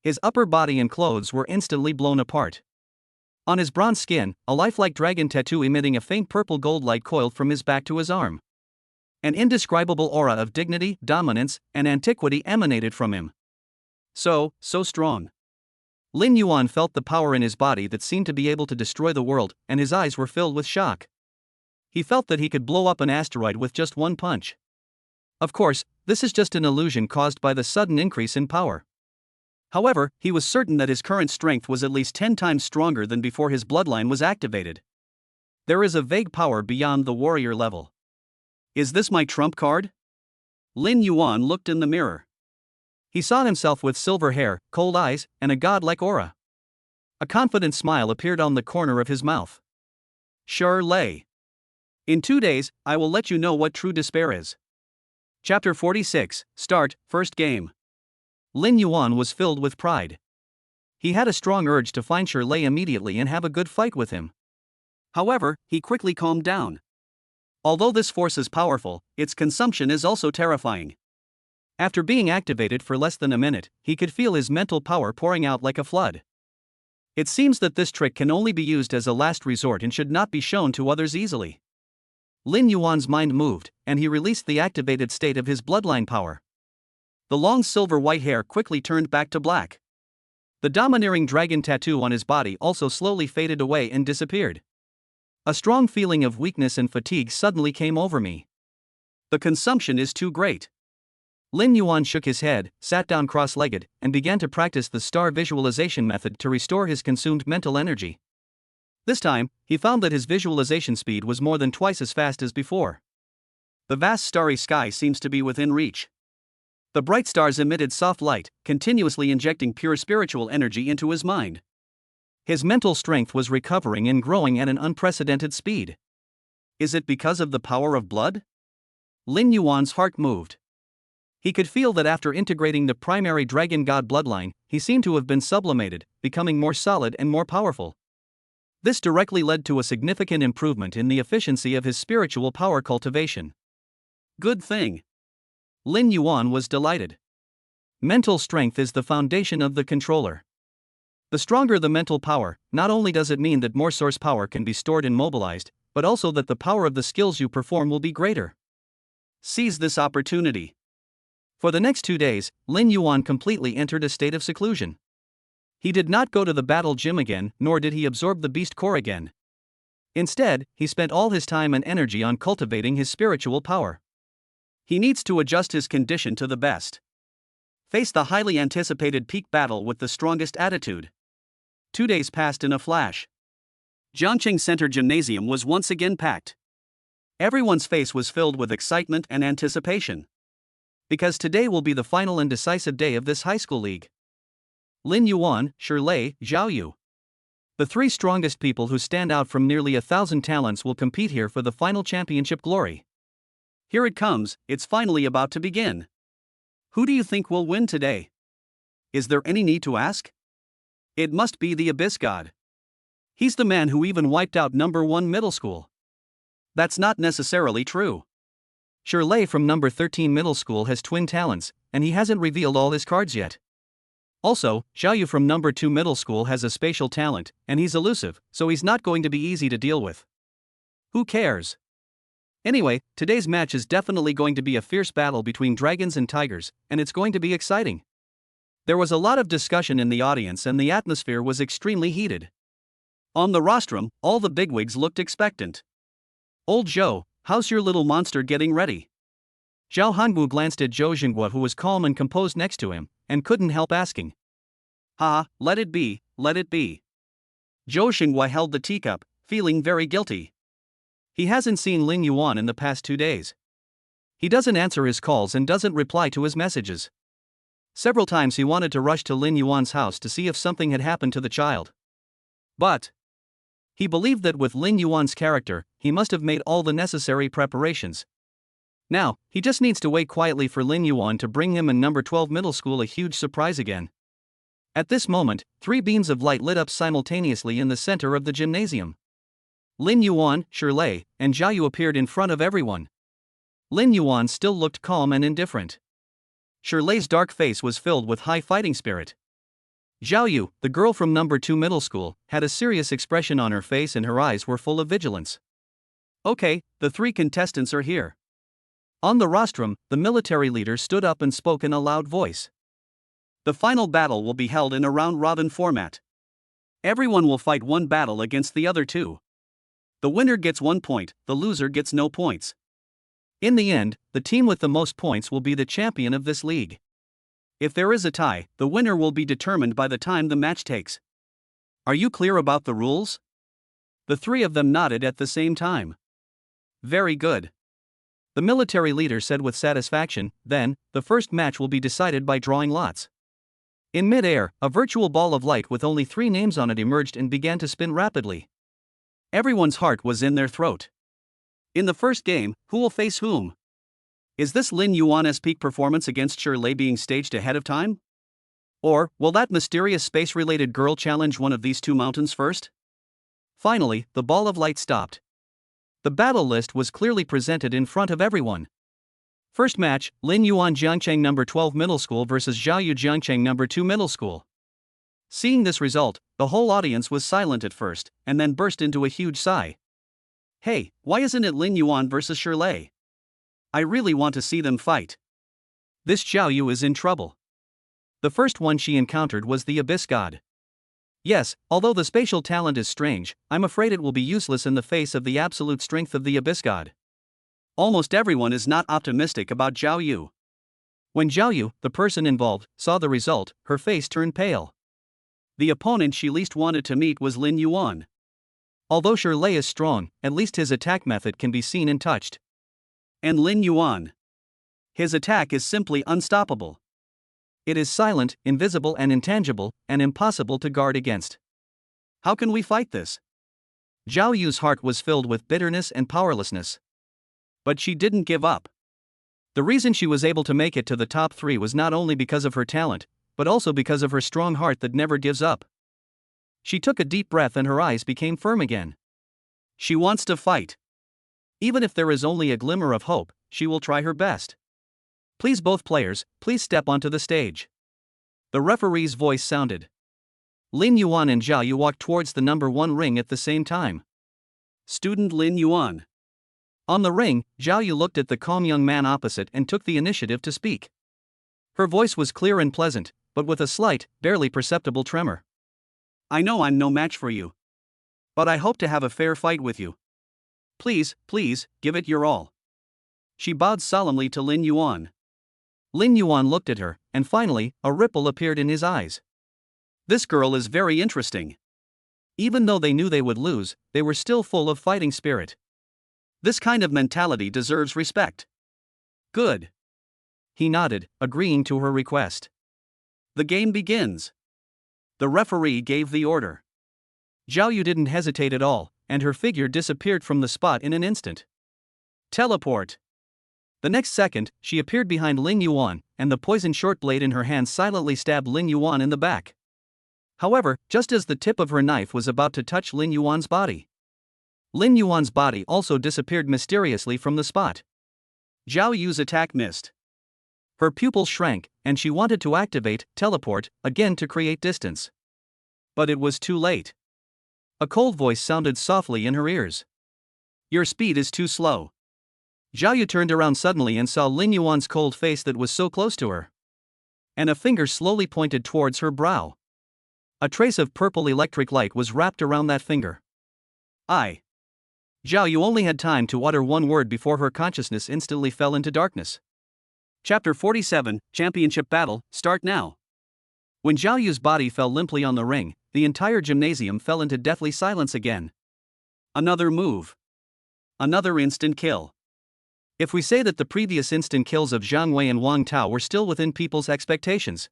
Speaker 1: His upper body and clothes were instantly blown apart. On his bronze skin, a lifelike dragon tattoo emitting a faint purple gold light coiled from his back to his arm. An indescribable aura of dignity, dominance, and antiquity emanated from him. So strong. Lin Yuan felt the power in his body that seemed to be able to destroy the world, and his eyes were filled with shock. He felt that he could blow up an asteroid with just one punch. Of course, this is just an illusion caused by the sudden increase in power. However, he was certain that his current strength was at least 10 times stronger than before his bloodline was activated. There is a vague power beyond the warrior level. Is this my trump card? Lin Yuan looked in the mirror. He saw himself with silver hair, cold eyes, and a godlike aura. A confident smile appeared on the corner of his mouth. Sure lay. In 2 days, I will let you know what true despair is. Chapter 46, Start, First Game. Lin Yuan was filled with pride. He had a strong urge to find Shirley immediately and have a good fight with him. However, he quickly calmed down. Although this force is powerful, its consumption is also terrifying. After being activated for less than a minute, he could feel his mental power pouring out like a flood. It seems that this trick can only be used as a last resort and should not be shown to others easily. Lin Yuan's mind moved, and he released the activated state of his bloodline power. The long silver-white hair quickly turned back to black. The domineering dragon tattoo on his body also slowly faded away and disappeared. A strong feeling of weakness and fatigue suddenly came over me. The consumption is too great. Lin Yuan shook his head, sat down cross-legged, and began to practice the star visualization method to restore his consumed mental energy. This time, he found that his visualization speed was more than twice as fast as before. The vast starry sky seems to be within reach. The bright stars emitted soft light, continuously injecting pure spiritual energy into his mind. His mental strength was recovering and growing at an unprecedented speed. Is it because of the power of blood? Lin Yuan's heart moved. He could feel that after integrating the primary dragon god bloodline, he seemed to have been sublimated, becoming more solid and more powerful. This directly led to a significant improvement in the efficiency of his spiritual power cultivation. Good thing. Lin Yuan was delighted. Mental strength is the foundation of the controller. The stronger the mental power, not only does it mean that more source power can be stored and mobilized, but also that the power of the skills you perform will be greater. Seize this opportunity. For the next 2 days, Lin Yuan completely entered a state of seclusion. He did not go to the battle gym again, nor did he absorb the beast core again. Instead, he spent all his time and energy on cultivating his spiritual power. He needs to adjust his condition to the best. Face the highly anticipated peak battle with the strongest attitude. 2 days passed in a flash. Jiangqing Center Gymnasium was once again packed. Everyone's face was filled with excitement and anticipation. Because today will be the final and decisive day of this high school league. Lin Yuan, Shirlei, Zhao Yu. The 3 strongest people who stand out from nearly 1,000 talents will compete here for the final championship glory. Here it comes, it's finally about to begin. Who do you think will win today? Is there any need to ask? It must be the Abyss God. He's the man who even wiped out number 1 middle school. That's not necessarily true. Shirlei from number 13 middle school has twin talents, and he hasn't revealed all his cards yet. Also, Zhao Yu from number 2 middle school has a spatial talent, and he's elusive, so he's not going to be easy to deal with. Who cares? Anyway, today's match is definitely going to be a fierce battle between dragons and tigers, and it's going to be exciting. There was a lot of discussion in the audience and the atmosphere was extremely heated. On the rostrum, all the bigwigs looked expectant. Old Zhou, how's your little monster getting ready? Zhao Hangu glanced at Zhou Xinghua, who was calm and composed next to him, and couldn't help asking. Let it be, let it be. Zhou Xinghua held the teacup, feeling very guilty. He hasn't seen Lin Yuan in the past 2 days. He doesn't answer his calls and doesn't reply to his messages. Several times he wanted to rush to Lin Yuan's house to see if something had happened to the child. But he believed that with Lin Yuan's character, he must have made all the necessary preparations. Now, he just needs to wait quietly for Lin Yuan to bring him and number 12 middle school a huge surprise again. At this moment, 3 beams of light lit up simultaneously in the center of the gymnasium. Lin Yuan, Shirlei, and Zhao Yu appeared in front of everyone. Lin Yuan still looked calm and indifferent. Shirlei's dark face was filled with high fighting spirit. Zhao Yu, the girl from number 2 middle school, had a serious expression on her face and her eyes were full of vigilance. Okay, the 3 contestants are here. On the rostrum, the military leader stood up and spoke in a loud voice. The final battle will be held in a round-robin format. Everyone will fight 1 battle against the other 2. The winner gets 1 point, the loser gets no points. In the end, the team with the most points will be the champion of this league. If there is a tie, the winner will be determined by the time the match takes. Are you clear about the rules? The 3 of them nodded at the same time. Very good. The military leader said with satisfaction, then, the first match will be decided by drawing lots. In mid-air, a virtual ball of light with only 3 names on it emerged and began to spin rapidly. Everyone's heart was in their throat. In the first game, who will face whom? Is this Lin Yuan's peak performance against Shirlei being staged ahead of time? Or, will that mysterious space-related girl challenge one of these 2 mountains first? Finally, the ball of light stopped. The battle list was clearly presented in front of everyone. First match, Lin Yuan Jiangcheng number 12 middle school versus Zhao Yu Jiangcheng number 2 middle school. Seeing this result, the whole audience was silent at first, and then burst into a huge sigh. Hey, why isn't it Lin Yuan versus Shirlei? I really want to see them fight. This Zhao Yu is in trouble. The first one she encountered was the Abyss God. Yes, although the spatial talent is strange, I'm afraid it will be useless in the face of the absolute strength of the Abyss God. Almost everyone is not optimistic about Zhao Yu. When Zhao Yu, the person involved, saw the result, her face turned pale. The opponent she least wanted to meet was Lin Yuan. Although Shirlei is strong, at least his attack method can be seen and touched. And Lin Yuan. His attack is simply unstoppable. It is silent, invisible and intangible, and impossible to guard against. How can we fight this? Zhao Yu's heart was filled with bitterness and powerlessness. But she didn't give up. The reason she was able to make it to the top 3 was not only because of her talent, but also because of her strong heart that never gives up. She took a deep breath and her eyes became firm again. She wants to fight. Even if there is only a glimmer of hope, she will try her best. Please, both players, please step onto the stage. The referee's voice sounded. Lin Yuan and Zhao Yu walked towards the number 1 ring at the same time. Student Lin Yuan. On the ring, Zhao Yu looked at the calm young man opposite and took the initiative to speak. Her voice was clear and pleasant, but with a slight, barely perceptible tremor. I know I'm no match for you. But I hope to have a fair fight with you. Please, please, give it your all. She bowed solemnly to Lin Yuan. Lin Yuan looked at her, and finally, a ripple appeared in his eyes. This girl is very interesting. Even though they knew they would lose, they were still full of fighting spirit. This kind of mentality deserves respect. Good. He nodded, agreeing to her request. The game begins. The referee gave the order. Zhao Yu didn't hesitate at all, and her figure disappeared from the spot in an instant. Teleport. The next second, she appeared behind Lin Yuan, and the poisoned short blade in her hand silently stabbed Lin Yuan in the back. However, just as the tip of her knife was about to touch Lin Yuan's body, Lin Yuan's body also disappeared mysteriously from the spot. Zhao Yu's attack missed. Her pupils shrank, and she wanted to activate teleport again to create distance. But it was too late. A cold voice sounded softly in her ears. Your speed is too slow. Zhao Yu turned around suddenly and saw Lin Yuan's cold face that was so close to her. And a finger slowly pointed towards her brow. A trace of purple electric light was wrapped around that finger. Zhao Yu only had time to utter one word before her consciousness instantly fell into darkness. Chapter 47, Championship Battle, start now. When Zhao Yu's body fell limply on the ring, the entire gymnasium fell into deathly silence again. Another move. Another instant kill. If we say that the previous instant kills of Zhang Wei and Wang Tao were still within people's expectations,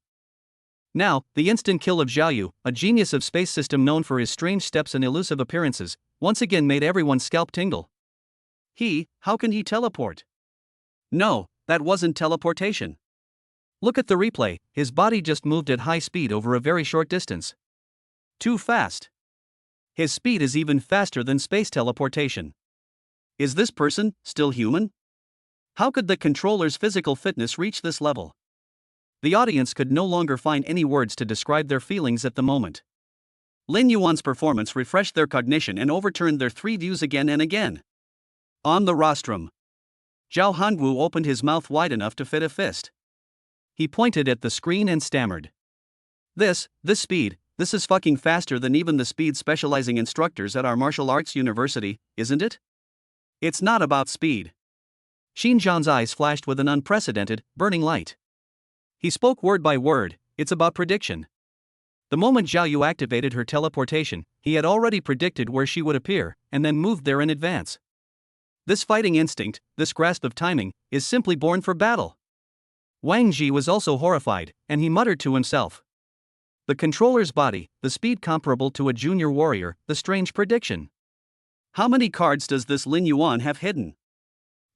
Speaker 1: now, the instant kill of Zhao Yu, a genius of space system known for his strange steps and elusive appearances, once again made everyone's scalp tingle. How can he teleport? No, that wasn't teleportation. Look at the replay, his body just moved at high speed over a very short distance. Too fast. His speed is even faster than space teleportation. Is this person still human? How could the controller's physical fitness reach this level? The audience could no longer find any words to describe their feelings at the moment. Lin Yuan's performance refreshed their cognition and overturned their 3 views again and again. On the rostrum, Zhao Hanguo opened his mouth wide enough to fit a fist. He pointed at the screen and stammered. This speed, this is fucking faster than even the speed specializing instructors at our martial arts university, isn't it? It's not about speed. Xin Zhan's eyes flashed with an unprecedented, burning light. He spoke word by word, it's about prediction. The moment Zhao Yu activated her teleportation, he had already predicted where she would appear, and then moved there in advance. This fighting instinct, this grasp of timing, is simply born for battle. Wang Ji was also horrified, and he muttered to himself. The controller's body, the speed comparable to a junior warrior, the strange prediction. How many cards does this Lin Yuan have hidden?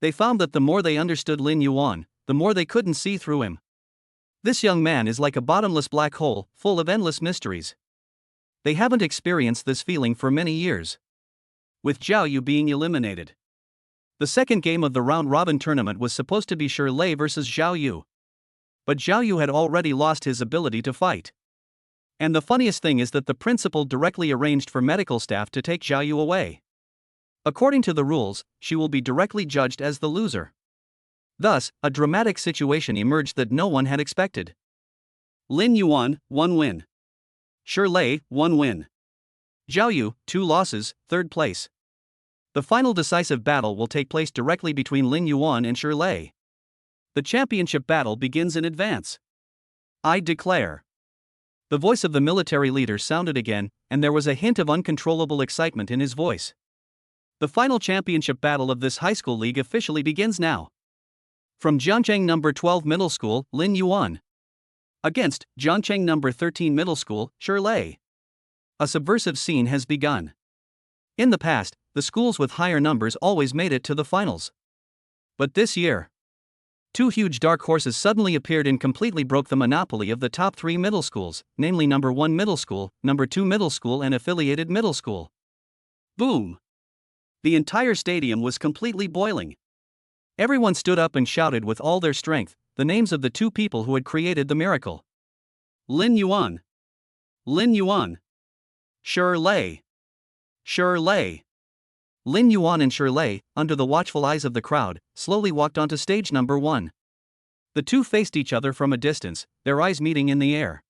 Speaker 1: They found that the more they understood Lin Yuan, the more they couldn't see through him. This young man is like a bottomless black hole, full of endless mysteries. They haven't experienced this feeling for many years. With Zhao Yu being eliminated. The second game of the round-robin tournament was supposed to be Shi Lei versus Zhao Yu. But Zhao Yu had already lost his ability to fight. And the funniest thing is that the principal directly arranged for medical staff to take Zhao Yu away. According to the rules, she will be directly judged as the loser. Thus, a dramatic situation emerged that no one had expected. Lin Yuan, 1 win. Shi Lei, 1 win. Zhao Yu, 2 losses, 3rd place. The final decisive battle will take place directly between Lin Yuan and Shi Lei. The championship battle begins in advance. I declare. The voice of the military leader sounded again, and there was a hint of uncontrollable excitement in his voice. The final championship battle of this high school league officially begins now. From Jiangcheng No. 12 Middle School, Lin Yuan. Against Jiangcheng No. 13 Middle School, Shi Lei. A subversive scene has begun. In the past, the schools with higher numbers always made it to the finals. But this year, two huge dark horses suddenly appeared and completely broke the monopoly of the top 3 middle schools, namely number 1 middle school, number 2 middle school and affiliated middle school. Boom! The entire stadium was completely boiling. Everyone stood up and shouted with all their strength the names of the two people who had created the miracle. Lin Yuan. Lin Yuan. Shirley. Shirley. Lin Yuan and Shirley, under the watchful eyes of the crowd, slowly walked onto stage number 1. The two faced each other from a distance, their eyes meeting in the air.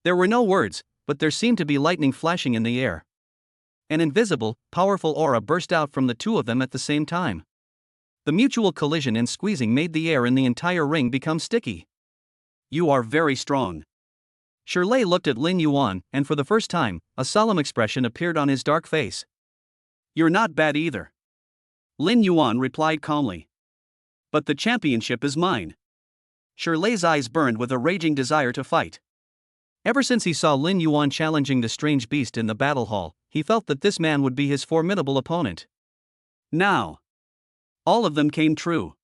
Speaker 1: There were no words, but there seemed to be lightning flashing in the air. An invisible, powerful aura burst out from the two of them at the same time. The mutual collision and squeezing made the air in the entire ring become sticky. You are very strong. Shirley looked at Lin Yuan, and for the first time, a solemn expression appeared on his dark face. You're not bad either. Lin Yuan replied calmly. But the championship is mine. Shirley's eyes burned with a raging desire to fight. Ever since he saw Lin Yuan challenging the strange beast in the battle hall, he felt that this man would be his formidable opponent. Now, all of them came true.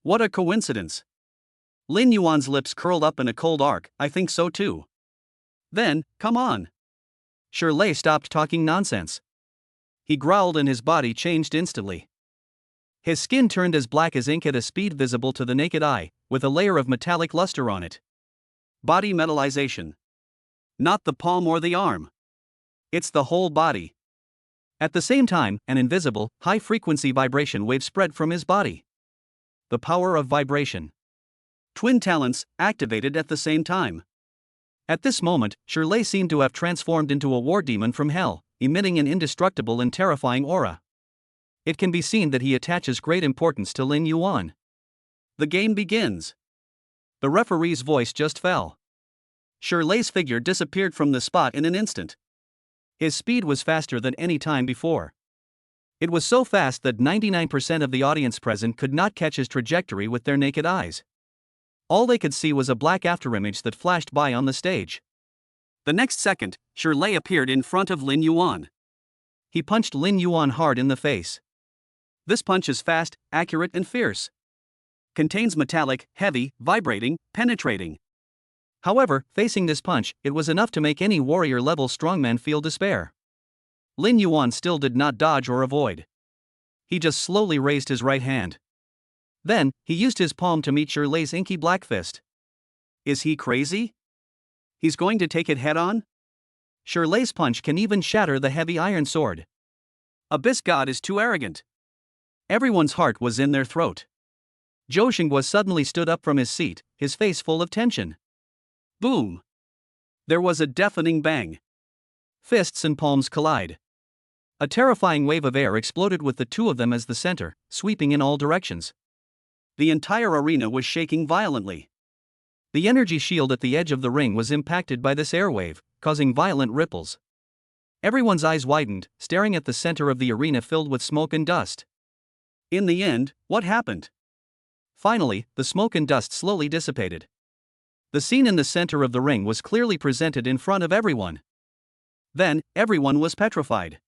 Speaker 1: What a coincidence. Lin Yuan's lips curled up in a cold arc. I think so too. Then, come on. Shirley stopped talking nonsense. He growled and his body changed instantly. His skin turned as black as ink at a speed visible to the naked eye, with a layer of metallic luster on it. Body metallization. Not the palm or the arm. It's the whole body. At the same time, an invisible, high-frequency vibration wave spread from his body. The power of vibration. Twin talents, activated at the same time. At this moment, Shirley seemed to have transformed into a war demon from hell, emitting an indestructible and terrifying aura. It can be seen that he attaches great importance to Lin Yuan. The game begins. The referee's voice just fell. Shirley's figure disappeared from the spot in an instant. His speed was faster than any time before. It was so fast that 99% of the audience present could not catch his trajectory with their naked eyes. All they could see was a black afterimage that flashed by on the stage. The next second, Shirley appeared in front of Lin Yuan. He punched Lin Yuan hard in the face. This punch is fast, accurate and fierce. Contains metallic, heavy, vibrating, penetrating. However, facing this punch, it was enough to make any warrior-level strongman feel despair. Lin Yuan still did not dodge or avoid. He just slowly raised his right hand. Then, he used his palm to meet Shirley's inky black fist. Is he crazy? He's going to take it head-on? Shirley's punch can even shatter the heavy iron sword. Abyss God is too arrogant. Everyone's heart was in their throat. Zhou Xingguo suddenly stood up from his seat, his face full of tension. Boom! There was a deafening bang. Fists and palms collide. A terrifying wave of air exploded with the two of them as the center, sweeping in all directions. The entire arena was shaking violently. The energy shield at the edge of the ring was impacted by this airwave, causing violent ripples. Everyone's eyes widened, staring at the center of the arena filled with smoke and dust. In the end, what happened? Finally, the smoke and dust slowly dissipated. The scene in the center of the ring was clearly presented in front of everyone. Then, everyone was petrified.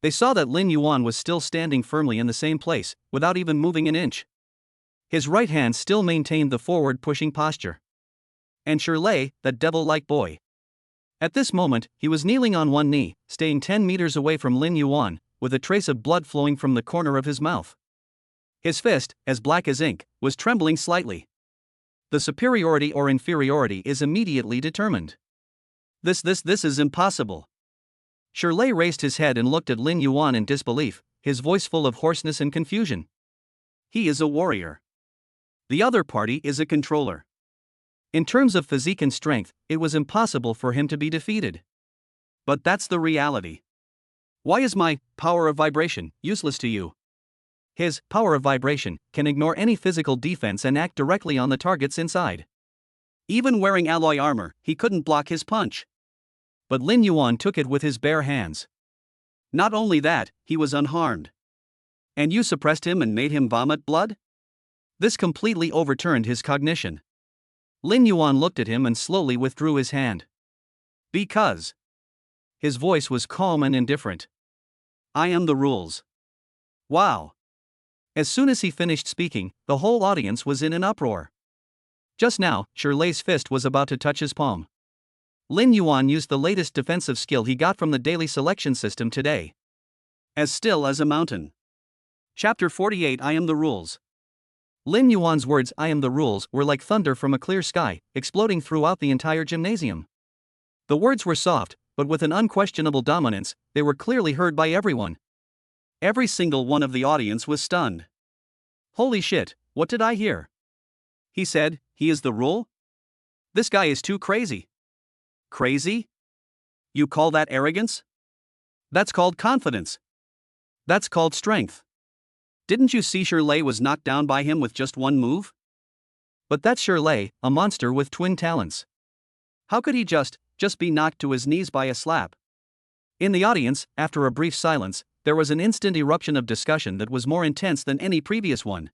Speaker 1: They saw that Lin Yuan was still standing firmly in the same place, without even moving an inch. His right hand still maintained the forward-pushing posture. And Shirley, that devil-like boy. At this moment, he was kneeling on one knee, staying 10 meters away from Lin Yuan, with a trace of blood flowing from the corner of his mouth. His fist, as black as ink, was trembling slightly. The superiority or inferiority is immediately determined. This is impossible. Shirley raised his head and looked at Lin Yuan in disbelief, his voice full of hoarseness and confusion. He is a warrior. The other party is a controller. In terms of physique and strength, it was impossible for him to be defeated. But that's the reality. Why is my power of vibration useless to you? His power of vibration can ignore any physical defense and act directly on the targets inside. Even wearing alloy armor, he couldn't block his punch. But Lin Yuan took it with his bare hands. Not only that, he was unharmed. And you suppressed him and made him vomit blood? This completely overturned his cognition. Lin Yuan looked at him and slowly withdrew his hand. Because His voice was calm and indifferent. I am the rules. Wow. As soon as he finished speaking, the whole audience was in an uproar. Just now, Shirley's fist was about to touch his palm. Lin Yuan used the latest defensive skill he got from the daily selection system today. As still as a mountain. Chapter 48 I am the rules. Lin Yuan's words I am the rules were like thunder from a clear sky, exploding throughout the entire gymnasium. The words were soft, but with an unquestionable dominance, they were clearly heard by everyone. Every single one of the audience was stunned. Holy shit, what did I hear? He said, he is the rule? This guy is too crazy. Crazy? You call that arrogance? That's called confidence. That's called strength. Didn't you see Shirley was knocked down by him with just one move? But that's Shirley, a monster with twin talents. How could he just be knocked to his knees by a slap? In the audience, after a brief silence, there was an instant eruption of discussion that was more intense than any previous one.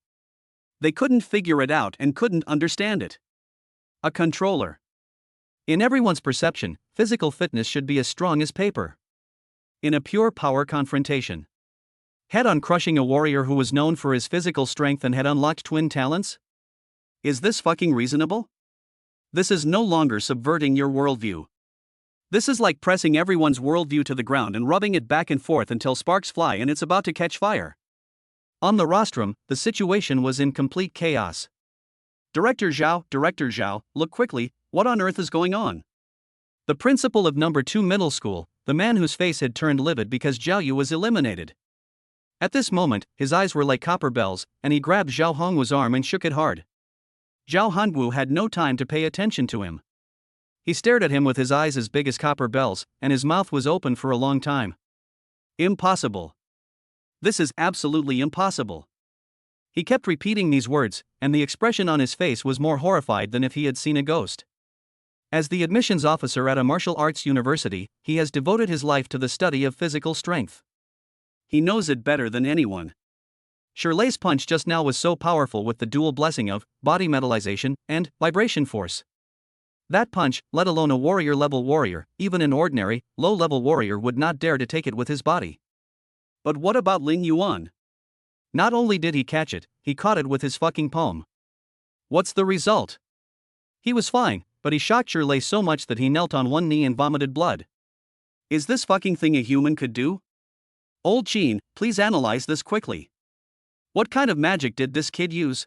Speaker 1: They couldn't figure it out and couldn't understand it. A controller. In everyone's perception, physical fitness should be as strong as paper. In a pure power confrontation, head-on crushing a warrior who was known for his physical strength and had unlocked twin talents? Is this fucking reasonable? This is no longer subverting your worldview. This is like pressing everyone's worldview to the ground and rubbing it back and forth until sparks fly and it's about to catch fire. On the rostrum, the situation was in complete chaos. Director Zhao, look quickly, what on earth is going on? The principal of number 2 middle school, the man whose face had turned livid because Zhao Yu was eliminated. At this moment, his eyes were like copper bells, and he grabbed Zhao Hongwu's arm and shook it hard. Zhao Hongwu had no time to pay attention to him. He stared at him with his eyes as big as copper bells, and his mouth was open for a long time. Impossible. This is absolutely impossible. He kept repeating these words, and the expression on his face was more horrified than if he had seen a ghost. As the admissions officer at a martial arts university, he has devoted his life to the study of physical strength. He knows it better than anyone. Shirley's punch just now was so powerful with the dual blessing of body metallization and vibration force. That punch, let alone a warrior-level warrior, even an ordinary, low-level warrior would not dare to take it with his body. But what about Lin Yuan? Not only did he catch it, he caught it with his fucking palm. What's the result? He was fine, but he shocked Shirley so much that he knelt on one knee and vomited blood. Is this fucking thing a human could do? Old Qin, please analyze this quickly. What kind of magic did this kid use?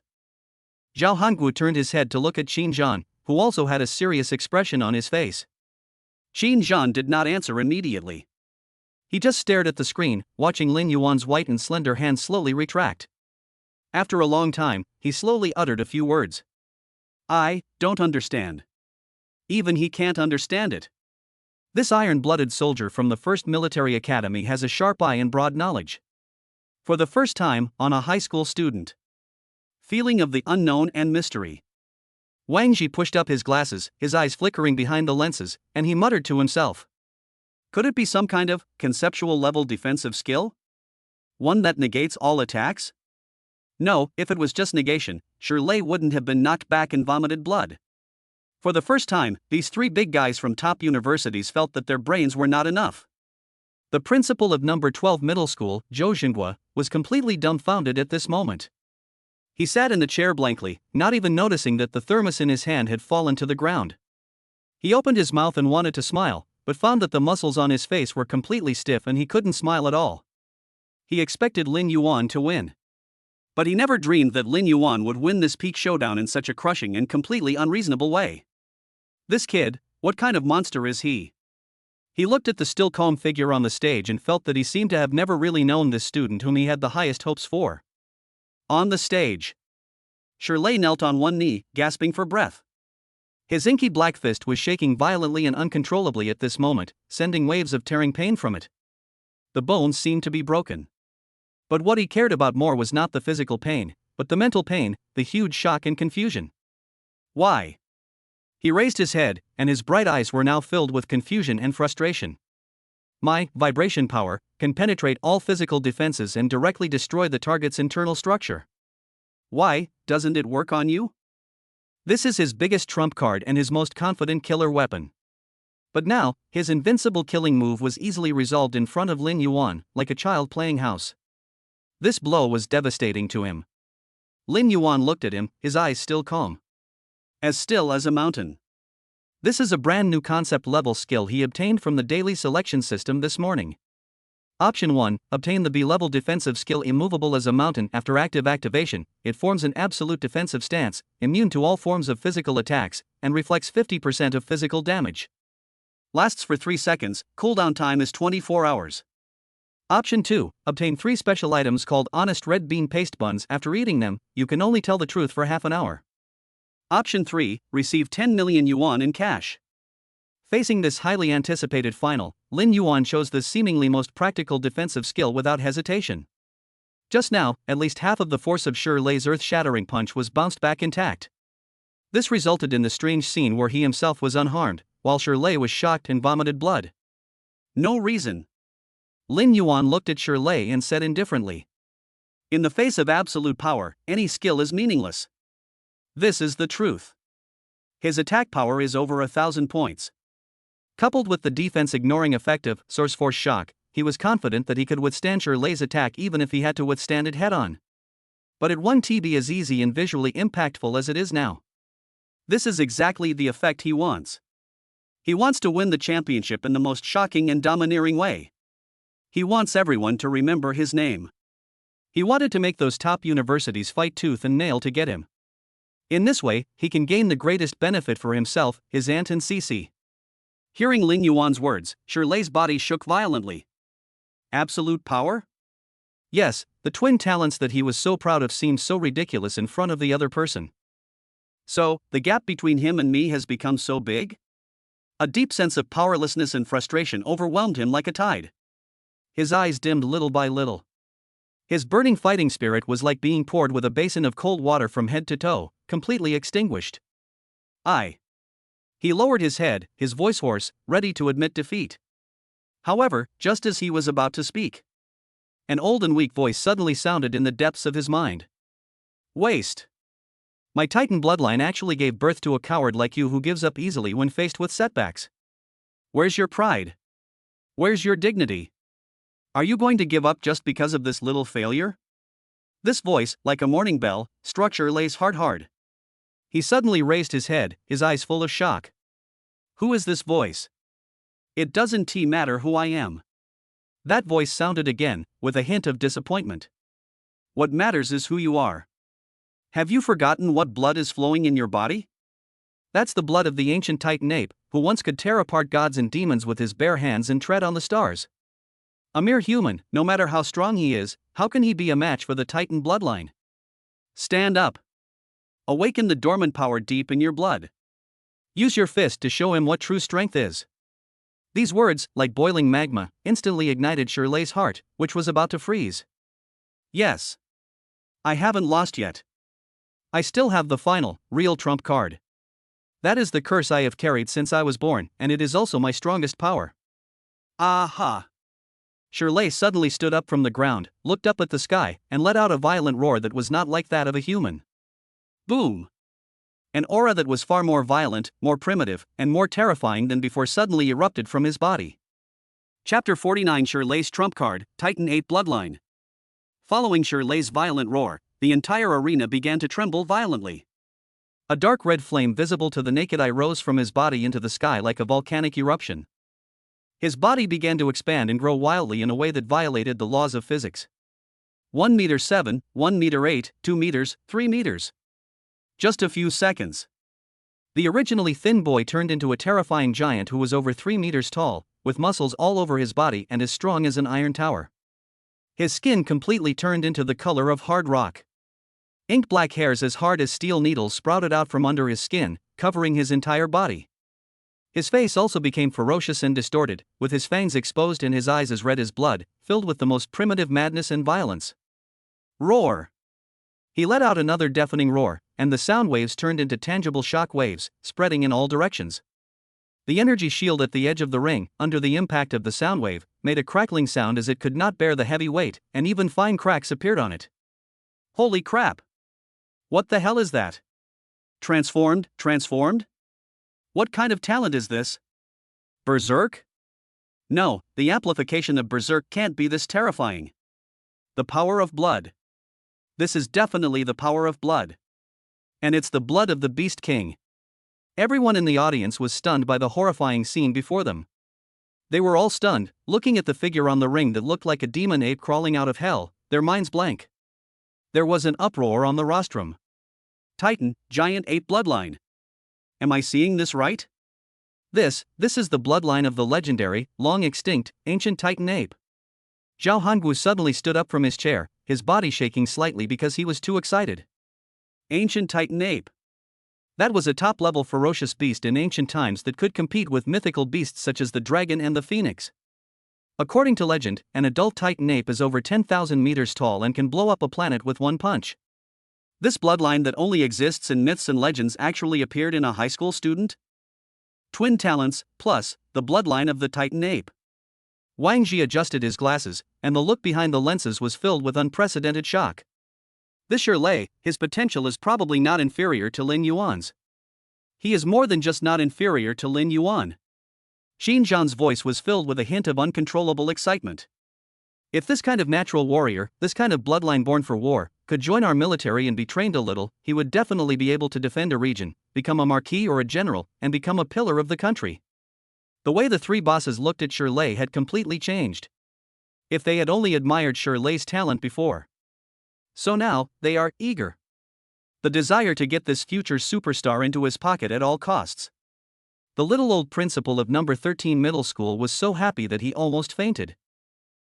Speaker 1: Zhao Hongwu turned his head to look at Qin Zhan, who also had a serious expression on his face. Qin Zhan did not answer immediately. He just stared at the screen, watching Lin Yuan's white and slender hand slowly retract. After a long time, he slowly uttered a few words. I don't understand. Even he can't understand it. This iron-blooded soldier from the 1st Military Academy has a sharp eye and broad knowledge. For the first time, on a high school student. Feeling of the unknown and mystery. Wang Ji pushed up his glasses, his eyes flickering behind the lenses, and he muttered to himself. Could it be some kind of conceptual level defensive skill? One that negates all attacks? No, if it was just negation, Shirley wouldn't have been knocked back and vomited blood. For the first time, these 3 big guys from top universities felt that their brains were not enough. The principal of number 12 middle school, Zhou Xinghua, was completely dumbfounded at this moment. He sat in the chair blankly, not even noticing that the thermos in his hand had fallen to the ground. He opened his mouth and wanted to smile, but found that the muscles on his face were completely stiff and he couldn't smile at all. He expected Lin Yuan to win. But he never dreamed that Lin Yuan would win this peak showdown in such a crushing and completely unreasonable way. This kid, what kind of monster is he? He looked at the still calm figure on the stage and felt that he seemed to have never really known this student whom he had the highest hopes for. On the stage, Shirley knelt on one knee, gasping for breath. His inky black fist was shaking violently and uncontrollably at this moment, sending waves of tearing pain from it. The bones seemed to be broken. But what he cared about more was not the physical pain, but the mental pain, the huge shock and confusion. Why? He raised his head, and his bright eyes were now filled with confusion and frustration. My vibration power can penetrate all physical defenses and directly destroy the target's internal structure. Why doesn't it work on you? This is his biggest trump card and his most confident killer weapon. But now, his invincible killing move was easily resolved in front of Lin Yuan, like a child playing house. This blow was devastating to him. Lin Yuan looked at him, his eyes still calm. As still as a mountain. This is a brand new concept level skill he obtained from the daily selection system this morning. Option 1, obtain the B-level defensive skill immovable as a mountain. After active activation, it forms an absolute defensive stance, immune to all forms of physical attacks, and reflects 50% of physical damage. Lasts for 3 seconds, cooldown time is 24 hours. Option 2, obtain 3 special items called Honest Red Bean Paste Buns. After eating them, you can only tell the truth for half an hour. Option 3, receive 10 million yuan in cash. Facing this highly anticipated final, Lin Yuan chose the seemingly most practical defensive skill without hesitation. Just now, at least half of the force of Shi Lei's earth-shattering punch was bounced back intact. This resulted in the strange scene where he himself was unharmed, while Shi Lei was shocked and vomited blood. No reason. Lin Yuan looked at Shi Lei and said indifferently. In the face of absolute power, any skill is meaningless. This is the truth. His attack power is over 1,000 points. Coupled with the defense-ignoring effective source force shock, he was confident that he could withstand Shi Lei's attack even if he had to withstand it head-on. But it won't be as easy and visually impactful as it is now. This is exactly the effect he wants. He wants to win the championship in the most shocking and domineering way. He wants everyone to remember his name. He wanted to make those top universities fight tooth and nail to get him. In this way, he can gain the greatest benefit for himself, his aunt and Cece. Hearing Lin Yuan's words, Shi Lei's body shook violently. Absolute power? Yes, the twin talents that he was so proud of seemed so ridiculous in front of the other person. So, the gap between him and me has become so big? A deep sense of powerlessness and frustration overwhelmed him like a tide. His eyes dimmed little by little. His burning fighting spirit was like being poured with a basin of cold water from head to toe, completely extinguished. He lowered his head, his voice hoarse, ready to admit defeat. However, just as he was about to speak, an old and weak voice suddenly sounded in the depths of his mind. Waste. My Titan bloodline actually gave birth to a coward like you who gives up easily when faced with setbacks. Where's your pride? Where's your dignity? Are you going to give up just because of this little failure? This voice, like a morning bell, struck Shi Lei's heart hard. He suddenly raised his head, his eyes full of shock. Who is this voice? It doesn't matter who I am. That voice sounded again, with a hint of disappointment. What matters is who you are. Have you forgotten what blood is flowing in your body? That's the blood of the ancient Titan ape, who once could tear apart gods and demons with his bare hands and tread on the stars. A mere human, no matter how strong he is, how can he be a match for the Titan bloodline? Stand up. Awaken the dormant power deep in your blood. Use your fist to show him what true strength is. These words, like boiling magma, instantly ignited Shi Lei's heart, which was about to freeze. Yes. I haven't lost yet. I still have the final, real trump card. That is the curse I have carried since I was born, and it is also my strongest power. Aha! Shi Lei suddenly stood up from the ground, looked up at the sky, and let out a violent roar that was not like that of a human. Boom! An aura that was far more violent, more primitive, and more terrifying than before suddenly erupted from his body. Chapter 49 Shi Lei's trump card, Titan 8 Bloodline. Following Shi Lei's violent roar, the entire arena began to tremble violently. A dark red flame visible to the naked eye rose from his body into the sky like a volcanic eruption. His body began to expand and grow wildly in a way that violated the laws of physics. 1 meter 7, 1 meter 8, 2 meters, 3 meters. Just a few seconds. The originally thin boy turned into a terrifying giant who was over 3 meters tall, with muscles all over his body and as strong as an iron tower. His skin completely turned into the color of hard rock. Ink black hairs as hard as steel needles sprouted out from under his skin, covering his entire body. His face also became ferocious and distorted, with his fangs exposed and his eyes as red as blood, filled with the most primitive madness and violence. Roar! He let out another deafening roar, and the sound waves turned into tangible shock waves, spreading in all directions. The energy shield at the edge of the ring, under the impact of the sound wave, made a crackling sound as it could not bear the heavy weight, and even fine cracks appeared on it. Holy crap! What the hell is that? Transformed? What kind of talent is this? Berserk? No, the amplification of Berserk can't be this terrifying. The power of blood. This is definitely the power of blood. And it's the blood of the Beast King. Everyone in the audience was stunned by the horrifying scene before them. They were all stunned, looking at the figure on the ring that looked like a demon ape crawling out of hell, their minds blank. There was an uproar on the rostrum. Titan, giant ape bloodline. Am I seeing this right? This is the bloodline of the legendary, long-extinct, ancient Titan ape. Zhao Hangu suddenly stood up from his chair, his body shaking slightly because he was too excited. Ancient Titan ape. That was a top-level ferocious beast in ancient times that could compete with mythical beasts such as the dragon and the phoenix. According to legend, an adult Titan ape is over 10,000 meters tall and can blow up a planet with one punch. This bloodline that only exists in myths and legends actually appeared in a high school student? Twin talents, plus, the bloodline of the Titan ape. Wang Ji adjusted his glasses, and the look behind the lenses was filled with unprecedented shock. This Shirley, his potential is probably not inferior to Lin Yuan's. He is more than just not inferior to Lin Yuan. Xin Zhan's voice was filled with a hint of uncontrollable excitement. If this kind of natural warrior, this kind of bloodline born for war, could join our military and be trained a little, he would definitely be able to defend a region, become a marquis or a general, and become a pillar of the country. The way the three bosses looked at Shirley had completely changed. If they had only admired Shirley's talent before. So now, they are eager. The desire to get this future superstar into his pocket at all costs. The little old principal of number 13 middle school was so happy that he almost fainted.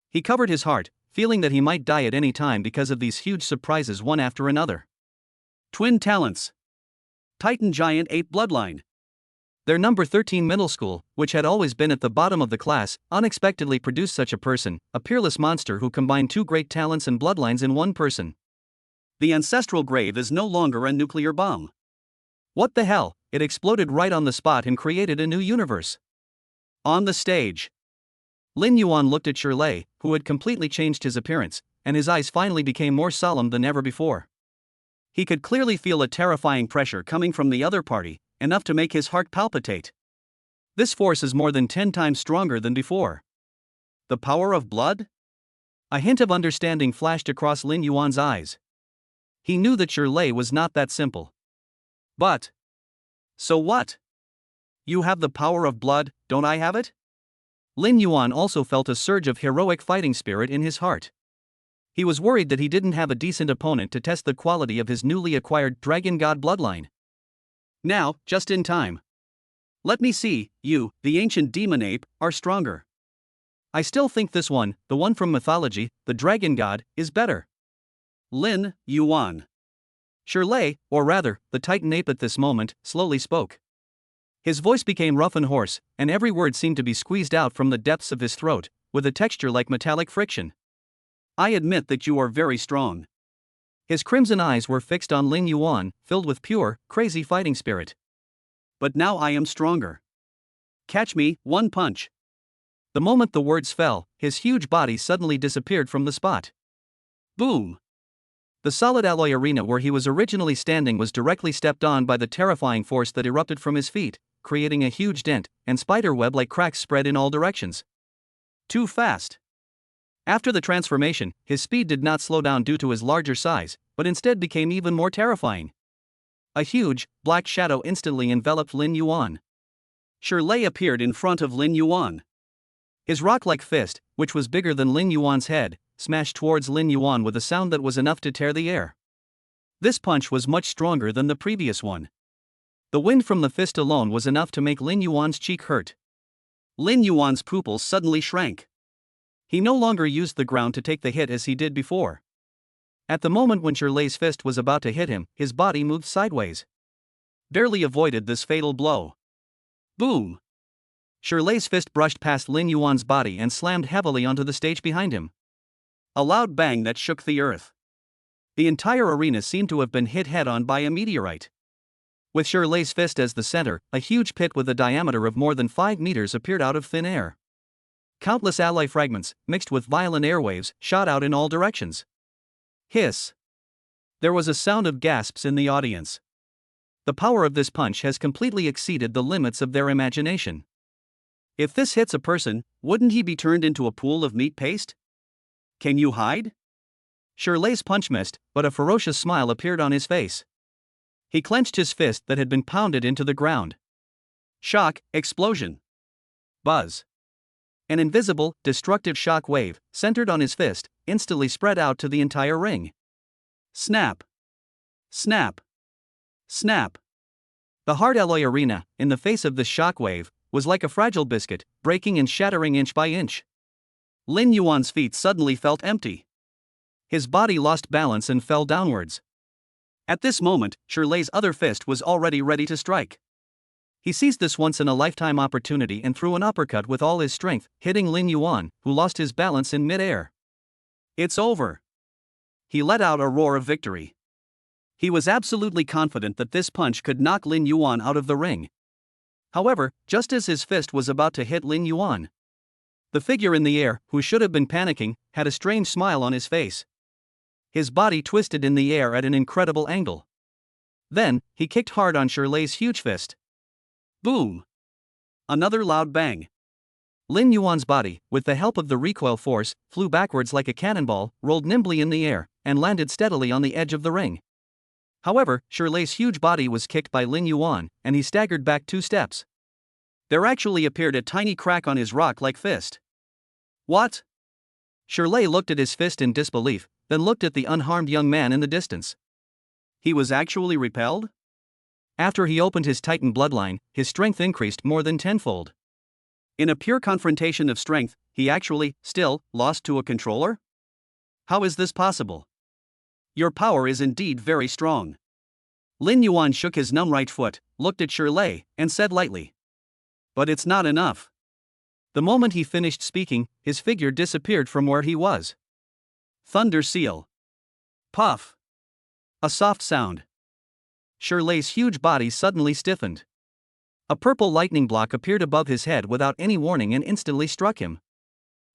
Speaker 1: He covered his heart, feeling that he might die at any time because of these huge surprises one after another. Twin talents. Titan giant ape bloodline. Their number 13 middle school, which had always been at the bottom of the class, unexpectedly produced such a person, a peerless monster who combined two great talents and bloodlines in one person. The ancestral grave is no longer a nuclear bomb. What the hell, it exploded right on the spot and created a new universe. On the stage. Lin Yuan looked at Shirley, who had completely changed his appearance, and his eyes finally became more solemn than ever before. He could clearly feel a terrifying pressure coming from the other party, enough to make his heart palpitate. This force is more than 10 times stronger than before. The power of blood? A hint of understanding flashed across Lin Yuan's eyes. He knew that Shirley was not that simple. But. So what? You have the power of blood, don't I have it? Lin Yuan also felt a surge of heroic fighting spirit in his heart. He was worried that he didn't have a decent opponent to test the quality of his newly acquired dragon god bloodline. Now, just in time. Let me see, you, the ancient demon ape, are stronger. I still think this one, the one from mythology, the dragon god, is better. Lin Yuan. Shirley, or rather, the Titan ape at this moment, slowly spoke. His voice became rough and hoarse, and every word seemed to be squeezed out from the depths of his throat, with a texture like metallic friction. I admit that you are very strong. His crimson eyes were fixed on Lin Yuan, filled with pure, crazy fighting spirit. But now I am stronger. Catch me, one punch. The moment the words fell, his huge body suddenly disappeared from the spot. Boom! The solid alloy arena where he was originally standing was directly stepped on by the terrifying force that erupted from his feet, creating a huge dent, and spiderweb-like cracks spread in all directions. Too fast. After the transformation, his speed did not slow down due to his larger size, but instead became even more terrifying. A huge, black shadow instantly enveloped Lin Yuan. Shirley appeared in front of Lin Yuan. His rock-like fist, which was bigger than Lin Yuan's head, smashed towards Lin Yuan with a sound that was enough to tear the air. This punch was much stronger than the previous one. The wind from the fist alone was enough to make Lin Yuan's cheek hurt. Lin Yuan's pupils suddenly shrank. He no longer used the ground to take the hit as he did before. At the moment when Shirley's fist was about to hit him, his body moved sideways. Barely avoided this fatal blow. Boom! Shirley's fist brushed past Lin Yuan's body and slammed heavily onto the stage behind him. A loud bang that shook the earth. The entire arena seemed to have been hit head-on by a meteorite. With Shirley's fist as the center, a huge pit with a diameter of more than 5 meters appeared out of thin air. Countless alloy fragments, mixed with violent airwaves, shot out in all directions. Hiss. There was a sound of gasps in the audience. The power of this punch has completely exceeded the limits of their imagination. If this hits a person, wouldn't he be turned into a pool of meat paste? Can you hide? Shirley's punch missed, but a ferocious smile appeared on his face. He clenched his fist that had been pounded into the ground. Shock, explosion. Buzz. An invisible, destructive shock wave, centered on his fist, instantly spread out to the entire ring. Snap. Snap. Snap. The hard alloy arena, in the face of this shock wave, was like a fragile biscuit, breaking and shattering inch by inch. Lin Yuan's feet suddenly felt empty. His body lost balance and fell downwards. At this moment, Shirley's other fist was already ready to strike. He seized this once-in-a-lifetime opportunity and threw an uppercut with all his strength, hitting Lin Yuan, who lost his balance in mid-air. It's over. He let out a roar of victory. He was absolutely confident that this punch could knock Lin Yuan out of the ring. However, just as his fist was about to hit Lin Yuan, the figure in the air, who should have been panicking, had a strange smile on his face. His body twisted in the air at an incredible angle. Then, he kicked hard on Shirley's huge fist. Boom! Another loud bang. Lin Yuan's body, with the help of the recoil force, flew backwards like a cannonball, rolled nimbly in the air, and landed steadily on the edge of the ring. However, Shirley's huge body was kicked by Lin Yuan, and he staggered back 2 steps. There actually appeared a tiny crack on his rock-like fist. What? Shirley looked at his fist in disbelief, then looked at the unharmed young man in the distance. He was actually repelled? After he opened his Titan bloodline, his strength increased more than tenfold. In a pure confrontation of strength, he actually, still, lost to a controller? How is this possible? Your power is indeed very strong. Lin Yuan shook his numb right foot, looked at Shirley, and said lightly. But it's not enough. The moment he finished speaking, his figure disappeared from where he was. Thunder seal. Puff. A soft sound. Shirley's huge body suddenly stiffened. A purple lightning block appeared above his head without any warning and instantly struck him.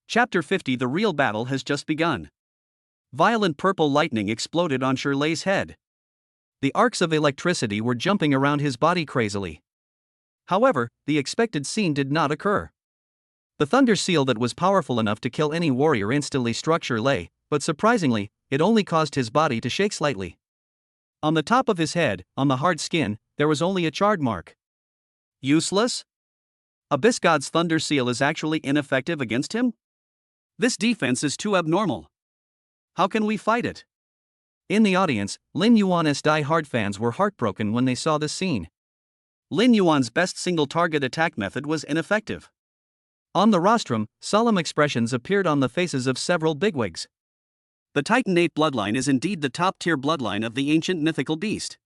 Speaker 1: Chapter 50. The real battle has just begun. Violent purple lightning exploded on Shirley's head. The arcs of electricity were jumping around his body crazily. However, the expected scene did not occur. The thunder seal that was powerful enough to kill any warrior instantly struck Shirley, but surprisingly, it only caused his body to shake slightly. On the top of his head, on the hard skin, there was only a charred mark. Useless? Abyss God's Thunder Seal is actually ineffective against him? This defense is too abnormal. How can we fight it? In the audience, Lin Yuan's die-hard fans were heartbroken when they saw this scene. Lin Yuan's best single-target attack method was ineffective. On the rostrum, solemn expressions appeared on the faces of several bigwigs. The Titanate bloodline is indeed the top-tier bloodline of the ancient mythical beast.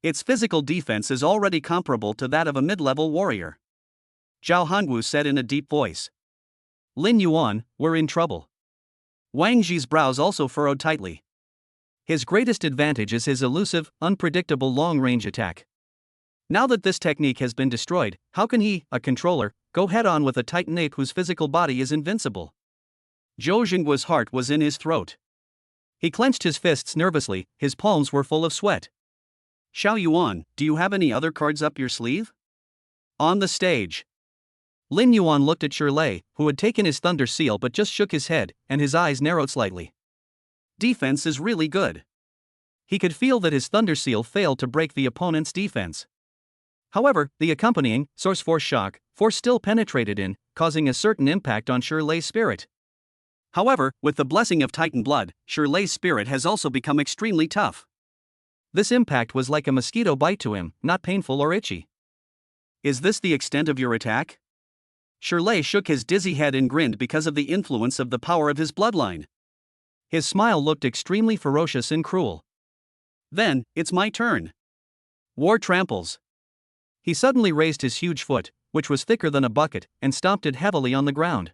Speaker 1: Its physical defense is already comparable to that of a mid-level warrior. Zhao Hongwu said in a deep voice. Lin Yuan, we're in trouble. Wang Zhi's brows also furrowed tightly. His greatest advantage is his elusive, unpredictable long-range attack. Now that this technique has been destroyed, how can he, a controller, go head-on with a Titanate whose physical body is invincible? Zhou Jingguo's heart was in his throat. He clenched his fists nervously, his palms were full of sweat. Xiao Yuan, do you have any other cards up your sleeve? On the stage. Lin Yuan looked at Shirley, who had taken his thunder seal but just shook his head, and his eyes narrowed slightly. Defense is really good. He could feel that his thunder seal failed to break the opponent's defense. However, the accompanying source force shock force still penetrated in, causing a certain impact on Shirley's spirit. However, with the blessing of Titan blood, Shirley's spirit has also become extremely tough. This impact was like a mosquito bite to him, not painful or itchy. Is this the extent of your attack? Shirley shook his dizzy head and grinned because of the influence of the power of his bloodline. His smile looked extremely ferocious and cruel. Then, it's my turn. War tramples. He suddenly raised his huge foot, which was thicker than a bucket, and stomped it heavily on the ground.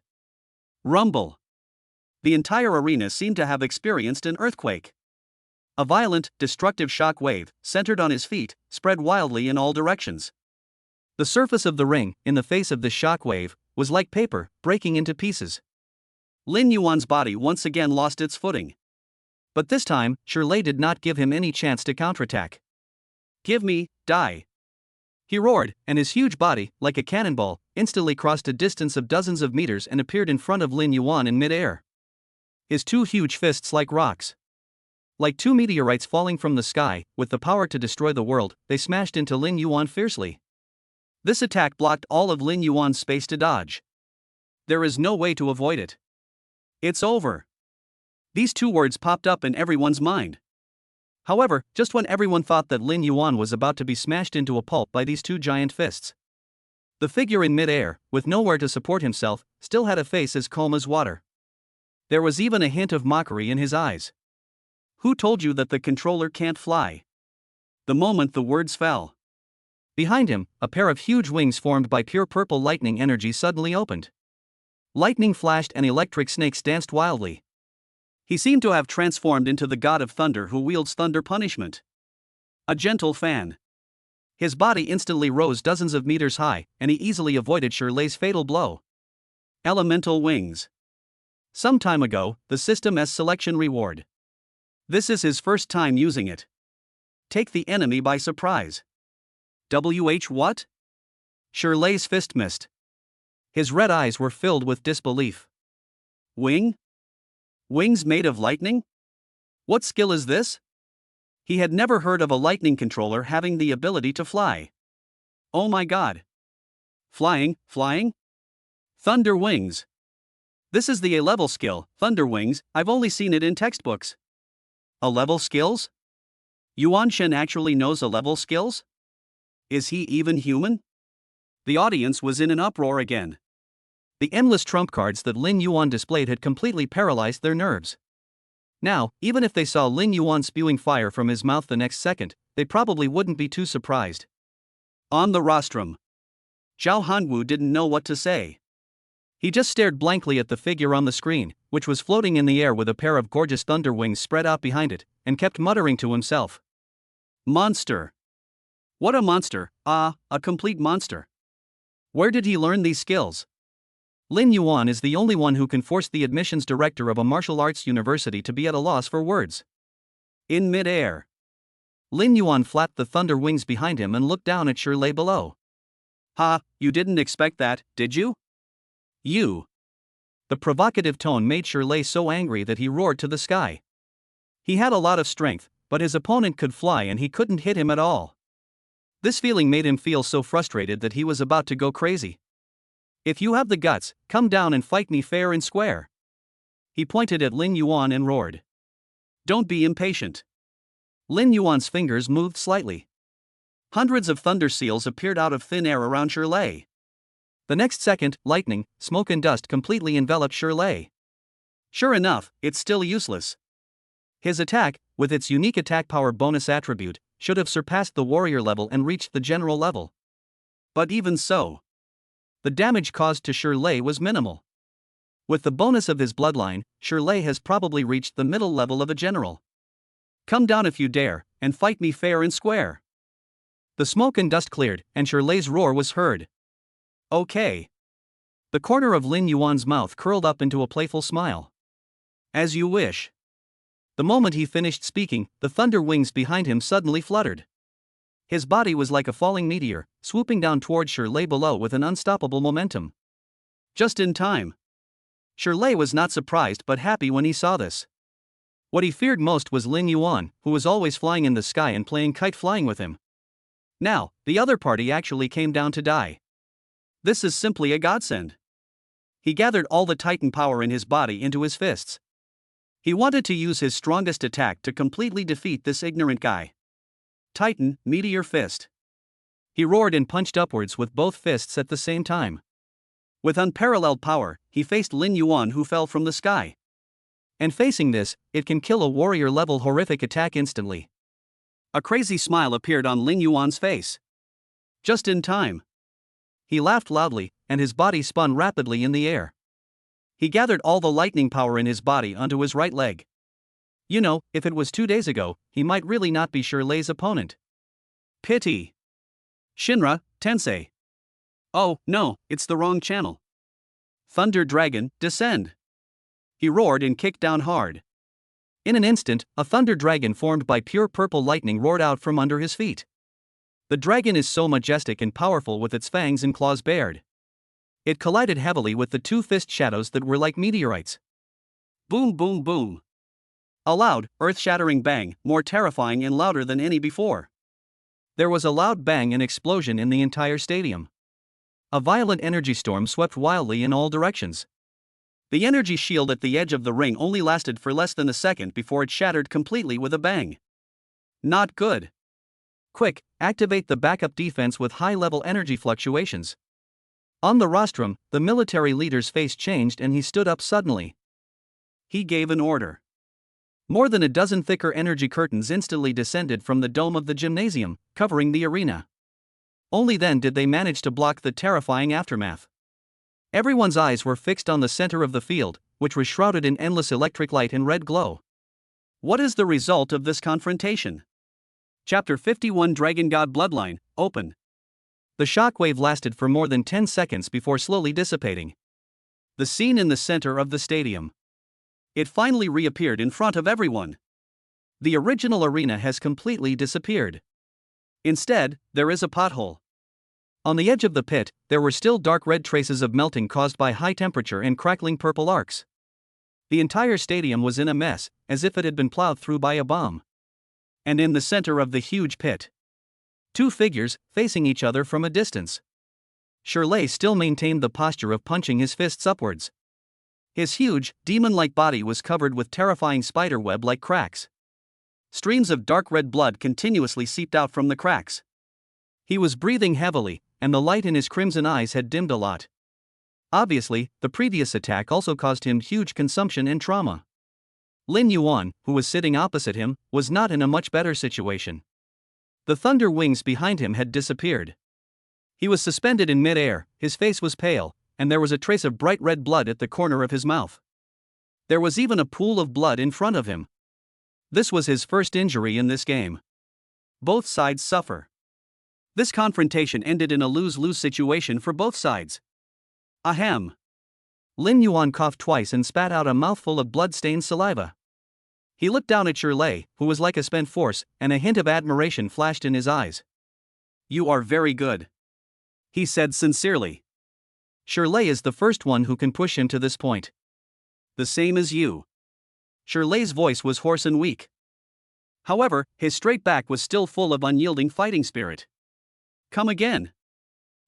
Speaker 1: Rumble. The entire arena seemed to have experienced an earthquake. A violent, destructive shock wave, centered on his feet, spread wildly in all directions. The surface of the ring, in the face of this shock wave, was like paper, breaking into pieces. Lin Yuan's body once again lost its footing. But this time, Shirley did not give him any chance to counterattack. Give me, die. He roared, and his huge body, like a cannonball, instantly crossed a distance of dozens of meters and appeared in front of Lin Yuan in midair. His two huge fists like rocks. Like two meteorites falling from the sky, with the power to destroy the world, they smashed into Lin Yuan fiercely. This attack blocked all of Lin Yuan's space to dodge. There is no way to avoid it. It's over. These two words popped up in everyone's mind. However, just when everyone thought that Lin Yuan was about to be smashed into a pulp by these two giant fists, the figure in midair, with nowhere to support himself, still had a face as calm as water. There was even a hint of mockery in his eyes. Who told you that the controller can't fly? The moment the words fell, behind him, a pair of huge wings formed by pure purple lightning energy suddenly opened. Lightning flashed and electric snakes danced wildly. He seemed to have transformed into the god of thunder who wields thunder punishment. A gentle fan. His body instantly rose dozens of meters high, and he easily avoided Shirley's fatal blow. Elemental wings. Some time ago, the System S selection reward. This is his first time using it. Take the enemy by surprise. What? Shirley's fist missed. His red eyes were filled with disbelief. Wing? Wings made of lightning? What skill is this? He had never heard of a lightning controller having the ability to fly. Oh my god. Flying? Thunder wings. This is the A-level skill, Thunder Wings. I've only seen it in textbooks. A-level skills? Yuan Shen actually knows A-level skills? Is he even human? The audience was in an uproar again. The endless trump cards that Lin Yuan displayed had completely paralyzed their nerves. Now, even if they saw Lin Yuan spewing fire from his mouth the next second, they probably wouldn't be too surprised. On the rostrum, Zhao Hanwu didn't know what to say. He just stared blankly at the figure on the screen, which was floating in the air with a pair of gorgeous thunder wings spread out behind it, and kept muttering to himself. Monster. What a monster, a complete monster. Where did he learn these skills? Lin Yuan is the only one who can force the admissions director of a martial arts university to be at a loss for words. In mid-air, Lin Yuan flapped the thunder wings behind him and looked down at Shirley below. Ha, you didn't expect that, did you? You. The provocative tone made Shirley so angry that he roared to the sky. He had a lot of strength, but his opponent could fly and he couldn't hit him at all. This feeling made him feel so frustrated that he was about to go crazy. If you have the guts, come down and fight me fair and square. He pointed at Lin Yuan and roared. Don't be impatient. Lin Yuan's fingers moved slightly. Hundreds of thunder seals appeared out of thin air around Shirley. The next second, lightning, smoke and dust completely enveloped Shirley. Sure enough, it's still useless. His attack, with its unique attack power bonus attribute, should have surpassed the warrior level and reached the general level. But even so, the damage caused to Shirley was minimal. With the bonus of his bloodline, Shirley has probably reached the middle level of a general. Come down if you dare, and fight me fair and square. The smoke and dust cleared, and Shirley's roar was heard. Okay. The corner of Lin Yuan's mouth curled up into a playful smile. As you wish. The moment he finished speaking, the thunder wings behind him suddenly fluttered. His body was like a falling meteor, swooping down toward Shirley below with an unstoppable momentum. Just in time. Shirley was not surprised but happy when he saw this. What he feared most was Lin Yuan, who was always flying in the sky and playing kite flying with him. Now, the other party actually came down to die. This is simply a godsend. He gathered all the Titan power in his body into his fists. He wanted to use his strongest attack to completely defeat this ignorant guy. Titan, Meteor Fist. He roared and punched upwards with both fists at the same time. With unparalleled power, he faced Lin Yuan, who fell from the sky. And facing this, it can kill a warrior-level horrific attack instantly. A crazy smile appeared on Lin Yuan's face. Just in time. He laughed loudly, and his body spun rapidly in the air. He gathered all the lightning power in his body onto his right leg. You know, if it was 2 days ago, he might really not be Shirley's opponent. Pity. Shinra, Tensei. Oh, no, it's the wrong channel. Thunder Dragon, descend. He roared and kicked down hard. In an instant, a thunder dragon formed by pure purple lightning roared out from under his feet. The dragon is so majestic and powerful with its fangs and claws bared. It collided heavily with the two fist shadows that were like meteorites. Boom, boom, boom. A loud, earth-shattering bang, more terrifying and louder than any before. There was a loud bang and explosion in the entire stadium. A violent energy storm swept wildly in all directions. The energy shield at the edge of the ring only lasted for less than a second before it shattered completely with a bang. Not good. Quick, activate the backup defense with high-level energy fluctuations. On the rostrum, the military leader's face changed and he stood up suddenly. He gave an order. More than a dozen thicker energy curtains instantly descended from the dome of the gymnasium, covering the arena. Only then did they manage to block the terrifying aftermath. Everyone's eyes were fixed on the center of the field, which was shrouded in endless electric light and red glow. What is the result of this confrontation? Chapter 51 Dragon God Bloodline, Open. The shockwave lasted for more than 10 seconds before slowly dissipating. The scene in the center of the stadium. It finally reappeared in front of everyone. The original arena has completely disappeared. Instead, there is a pothole. On the edge of the pit, there were still dark red traces of melting caused by high temperature and crackling purple arcs. The entire stadium was in a mess, as if it had been plowed through by a bomb. And in the center of the huge pit, two figures, facing each other from a distance. Shirley still maintained the posture of punching his fists upwards. His huge, demon-like body was covered with terrifying spiderweb-like cracks. Streams of dark red blood continuously seeped out from the cracks. He was breathing heavily, and the light in his crimson eyes had dimmed a lot. Obviously, the previous attack also caused him huge consumption and trauma. Lin Yuan, who was sitting opposite him, was not in a much better situation. The thunder wings behind him had disappeared. He was suspended in mid-air, his face was pale, and there was a trace of bright red blood at the corner of his mouth. There was even a pool of blood in front of him. This was his first injury in this game. Both sides suffer. This confrontation ended in a lose-lose situation for both sides. Ahem. Lin Yuan coughed twice and spat out a mouthful of blood-stained saliva. He looked down at Shirley, who was like a spent force, and a hint of admiration flashed in his eyes. You are very good, he said sincerely. Shirley is the first one who can push him to this point. The same as you. Shirley's voice was hoarse and weak. However, his straight back was still full of unyielding fighting spirit. Come again.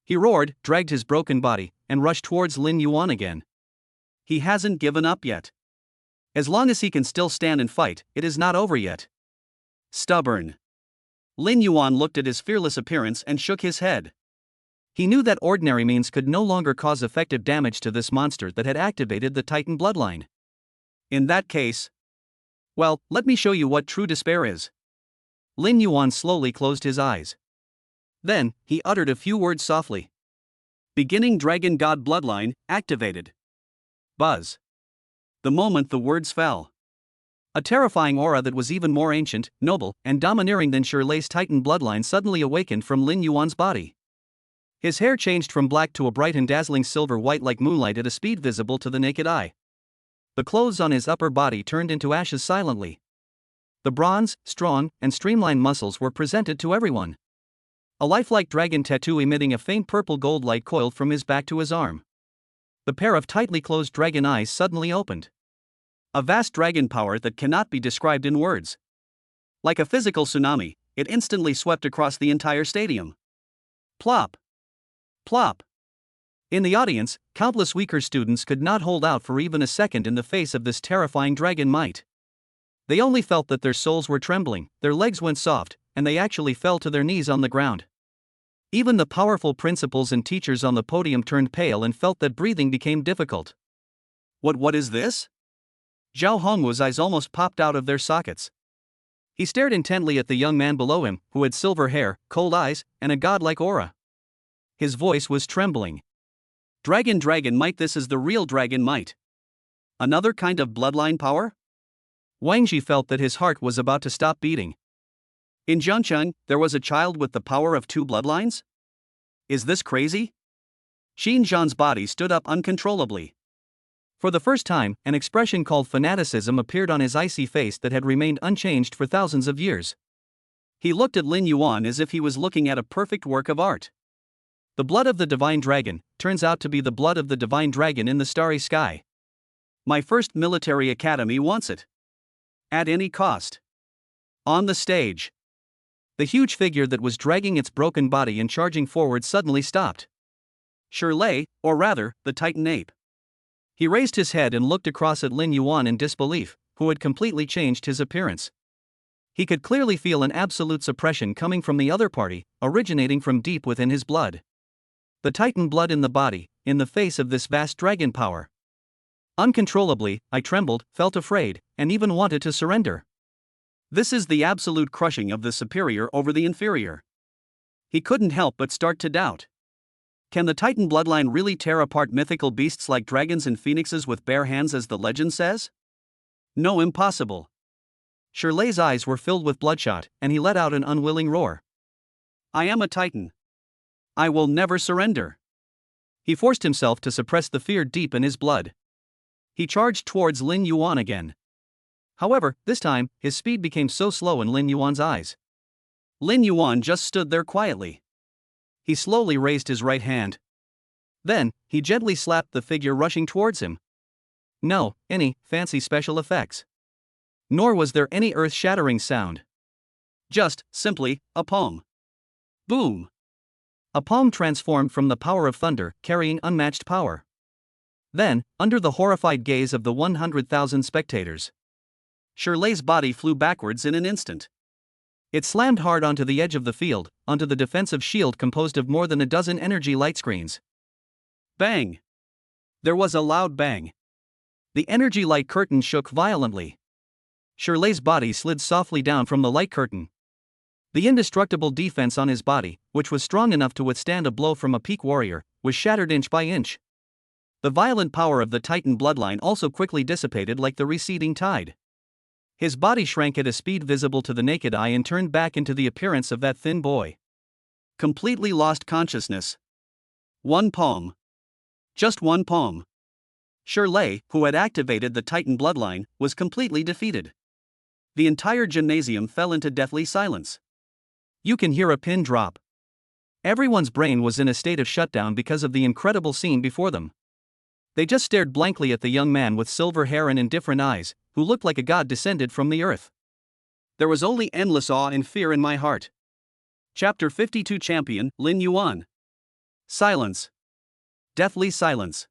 Speaker 1: He roared, dragged his broken body, and rushed towards Lin Yuan again. He hasn't given up yet. As long as he can still stand and fight, it is not over yet. Stubborn. Lin Yuan looked at his fearless appearance and shook his head. He knew that ordinary means could no longer cause effective damage to this monster that had activated the Titan bloodline. In that case, well, let me show you what true despair is. Lin Yuan slowly closed his eyes. Then, he uttered a few words softly. Beginning Dragon God Bloodline, activated. Buzz. The moment the words fell, a terrifying aura that was even more ancient, noble, and domineering than Shirley's Titan bloodline suddenly awakened from Lin Yuan's body. His hair changed from black to a bright and dazzling silver-white like moonlight at a speed visible to the naked eye. The clothes on his upper body turned into ashes silently. The bronze, strong, and streamlined muscles were presented to everyone. A lifelike dragon tattoo emitting a faint purple gold light coiled from his back to his arm. The pair of tightly closed dragon eyes suddenly opened. A vast dragon power that cannot be described in words. Like a physical tsunami, it instantly swept across the entire stadium. Plop. Plop. In the audience, countless weaker students could not hold out for even a second in the face of this terrifying dragon might. They only felt that their souls were trembling, their legs went soft, and they actually fell to their knees on the ground. Even the powerful principals and teachers on the podium turned pale and felt that breathing became difficult. What is this? Zhao Hongwu's eyes almost popped out of their sockets. He stared intently at the young man below him, who had silver hair, cold eyes, and a godlike aura. His voice was trembling. Dragon might, this is the real dragon might. Another kind of bloodline power? Wang Ji felt that his heart was about to stop beating. In Zhangcheng, there was a child with the power of two bloodlines? Is this crazy? Xin Zhan's body stood up uncontrollably. For the first time, an expression called fanaticism appeared on his icy face that had remained unchanged for thousands of years. He looked at Lin Yuan as if he was looking at a perfect work of art. The blood of the divine dragon turns out to be the blood of the divine dragon in the starry sky. My first military academy wants it. At any cost. On the stage. The huge figure that was dragging its broken body and charging forward suddenly stopped. Shirley, or rather, the Titan ape. He raised his head and looked across at Lin Yuan in disbelief, who had completely changed his appearance. He could clearly feel an absolute suppression coming from the other party, originating from deep within his blood. The Titan blood in the body, in the face of this vast dragon power. Uncontrollably, I trembled, felt afraid, and even wanted to surrender. This is the absolute crushing of the superior over the inferior. He couldn't help but start to doubt. Can the Titan bloodline really tear apart mythical beasts like dragons and phoenixes with bare hands as the legend says? No, impossible. Shirley's eyes were filled with bloodshot, and he let out an unwilling roar. I am a Titan. I will never surrender. He forced himself to suppress the fear deep in his blood. He charged towards Lin Yuan again. However, this time, his speed became so slow in Lin Yuan's eyes. Lin Yuan just stood there quietly. He slowly raised his right hand. Then, he gently slapped the figure rushing towards him. No, any fancy special effects. Nor was there any earth-shattering sound. Just, simply, a palm. Boom! A palm transformed from the power of thunder, carrying unmatched power. Then, under the horrified gaze of the 100,000 spectators, Shirley's body flew backwards in an instant. It slammed hard onto the edge of the field, onto the defensive shield composed of more than a dozen energy light screens. Bang! There was a loud bang. The energy light curtain shook violently. Shirley's body slid softly down from the light curtain. The indestructible defense on his body, which was strong enough to withstand a blow from a peak warrior, was shattered inch by inch. The violent power of the Titan bloodline also quickly dissipated like the receding tide. His body shrank at a speed visible to the naked eye and turned back into the appearance of that thin boy. Completely lost consciousness. One palm. Just one palm. Shirley, who had activated the Titan bloodline, was completely defeated. The entire gymnasium fell into deathly silence. You can hear a pin drop. Everyone's brain was in a state of shutdown because of the incredible scene before them. They just stared blankly at the young man with silver hair and indifferent eyes, who looked like a god descended from the earth. There was only endless awe and fear in my heart. Chapter 52 Champion, Lin Yuan. Silence. Deathly silence.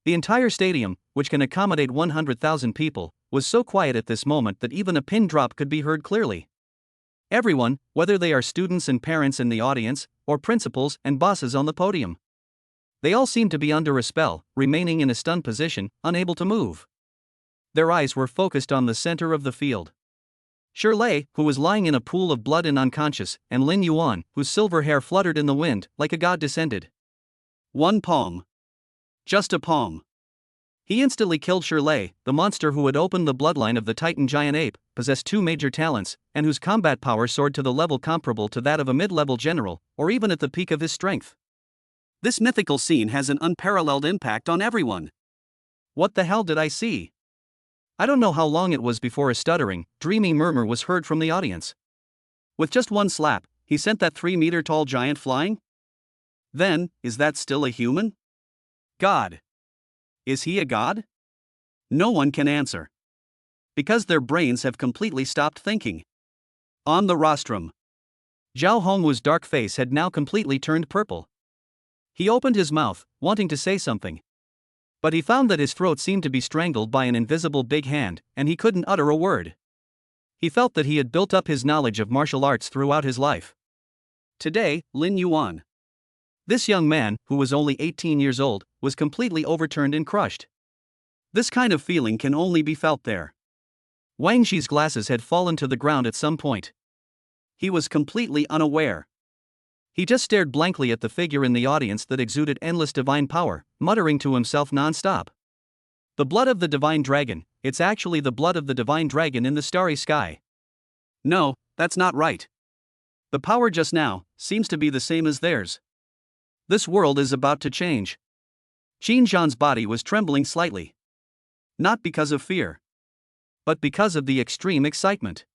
Speaker 1: The entire stadium, which can accommodate 100,000 people, was so quiet at this moment that even a pin drop could be heard clearly. Everyone, whether they are students and parents in the audience, or principals and bosses on the podium. They all seemed to be under a spell, remaining in a stunned position, unable to move. Their eyes were focused on the center of the field. Shirley, who was lying in a pool of blood and unconscious, and Lin Yuan, whose silver hair fluttered in the wind, like a god descended. One palm. Just a palm. He instantly killed Shirley, the monster who had opened the bloodline of the Titan giant ape, possessed two major talents, and whose combat power soared to the level comparable to that of a mid-level general, or even at the peak of his strength. This mythical scene has an unparalleled impact on everyone. What the hell did I see? I don't know how long it was before a stuttering, dreamy murmur was heard from the audience. With just one slap, he sent that 3-meter-tall giant flying? Then, is that still a human? God. Is he a god? No one can answer. Because their brains have completely stopped thinking. On the rostrum. Zhao Hongwu's dark face had now completely turned purple. He opened his mouth, wanting to say something. But he found that his throat seemed to be strangled by an invisible big hand, and he couldn't utter a word. He felt that he had built up his knowledge of martial arts throughout his life. Today, Lin Yuan. This young man, who was only 18 years old, was completely overturned and crushed. This kind of feeling can only be felt there. Wang Shi's glasses had fallen to the ground at some point. He was completely unaware. He just stared blankly at the figure in the audience that exuded endless divine power, muttering to himself non-stop. The blood of the divine dragon, it's actually the blood of the divine dragon in the starry sky. No, that's not right. The power just now seems to be the same as theirs. This world is about to change. Qin Zhan's body was trembling slightly. Not because of fear, but because of the extreme excitement.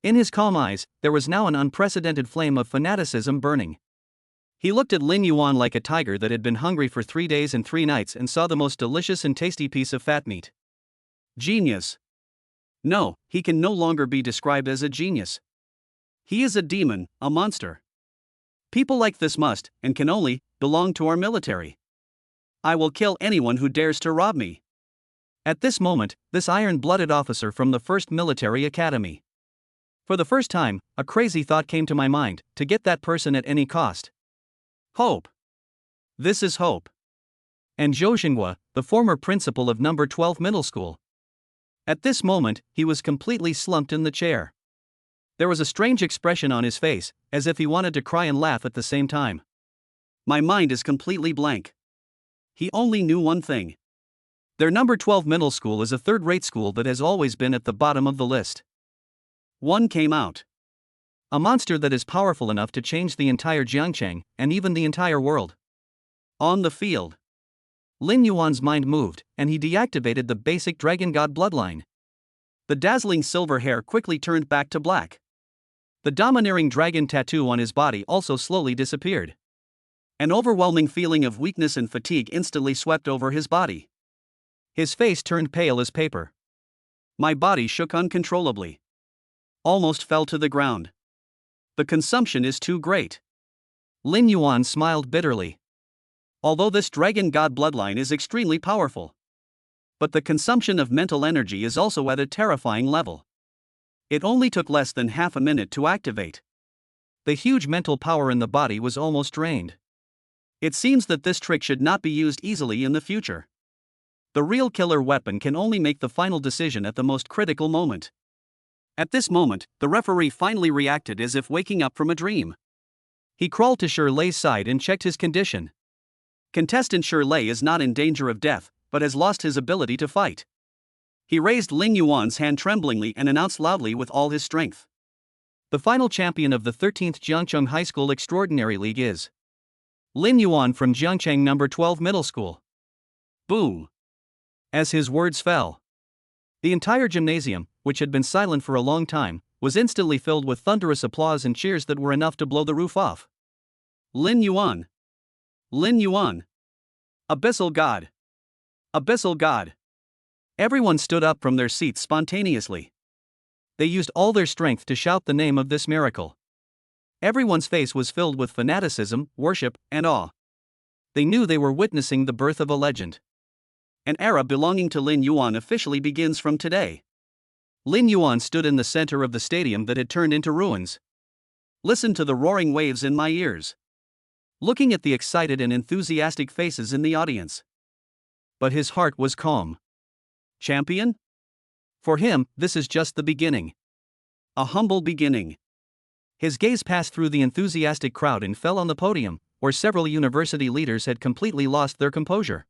Speaker 1: In his calm eyes, there was now an unprecedented flame of fanaticism burning. He looked at Lin Yuan like a tiger that had been hungry for 3 days and 3 nights and saw the most delicious and tasty piece of fat meat. Genius. No, he can no longer be described as a genius. He is a demon, a monster. People like this must, and can only, belong to our military. I will kill anyone who dares to rob me. At this moment, this iron-blooded officer from the 1st Military Academy. For the first time, a crazy thought came to my mind, to get that person at any cost. Hope. This is hope. And Zhou Xinghua, the former principal of number 12 middle school. At this moment, he was completely slumped in the chair. There was a strange expression on his face, as if he wanted to cry and laugh at the same time. My mind is completely blank. He only knew one thing. Their number 12 middle school is a third-rate school that has always been at the bottom of the list. One came out. A monster that is powerful enough to change the entire Jiangcheng, and even the entire world. On the field, Lin Yuan's mind moved, and he deactivated the basic Dragon God bloodline. The dazzling silver hair quickly turned back to black. The domineering dragon tattoo on his body also slowly disappeared. An overwhelming feeling of weakness and fatigue instantly swept over his body. His face turned pale as paper. My body shook uncontrollably. Almost fell to the ground. The consumption is too great. Lin Yuan smiled bitterly. Although this Dragon God bloodline is extremely powerful, but the consumption of mental energy is also at a terrifying level. It only took less than half a minute to activate. The huge mental power in the body was almost drained. It seems that this trick should not be used easily in the future. The real killer weapon can only make the final decision at the most critical moment. At this moment, the referee finally reacted as if waking up from a dream. He crawled to Shirley's side and checked his condition. Contestant Shirley is not in danger of death, but has lost his ability to fight. He raised Lin Yuan's hand tremblingly and announced loudly with all his strength. The final champion of the 13th Jiangcheng High School Extraordinary League is Lin Yuan from Jiangcheng number 12 Middle School. Boom! As his words fell, the entire gymnasium, which had been silent for a long time, was instantly filled with thunderous applause and cheers that were enough to blow the roof off. Lin Yuan! Lin Yuan! Abyssal God! Abyssal God! Everyone stood up from their seats spontaneously. They used all their strength to shout the name of this miracle. Everyone's face was filled with fanaticism, worship, and awe. They knew they were witnessing the birth of a legend. An era belonging to Lin Yuan officially begins from today. Lin Yuan stood in the center of the stadium that had turned into ruins. Listen to the roaring waves in my ears. Looking at the excited and enthusiastic faces in the audience. But his heart was calm. Champion? For him, this is just the beginning. A humble beginning. His gaze passed through the enthusiastic crowd and fell on the podium, where several university leaders had completely lost their composure.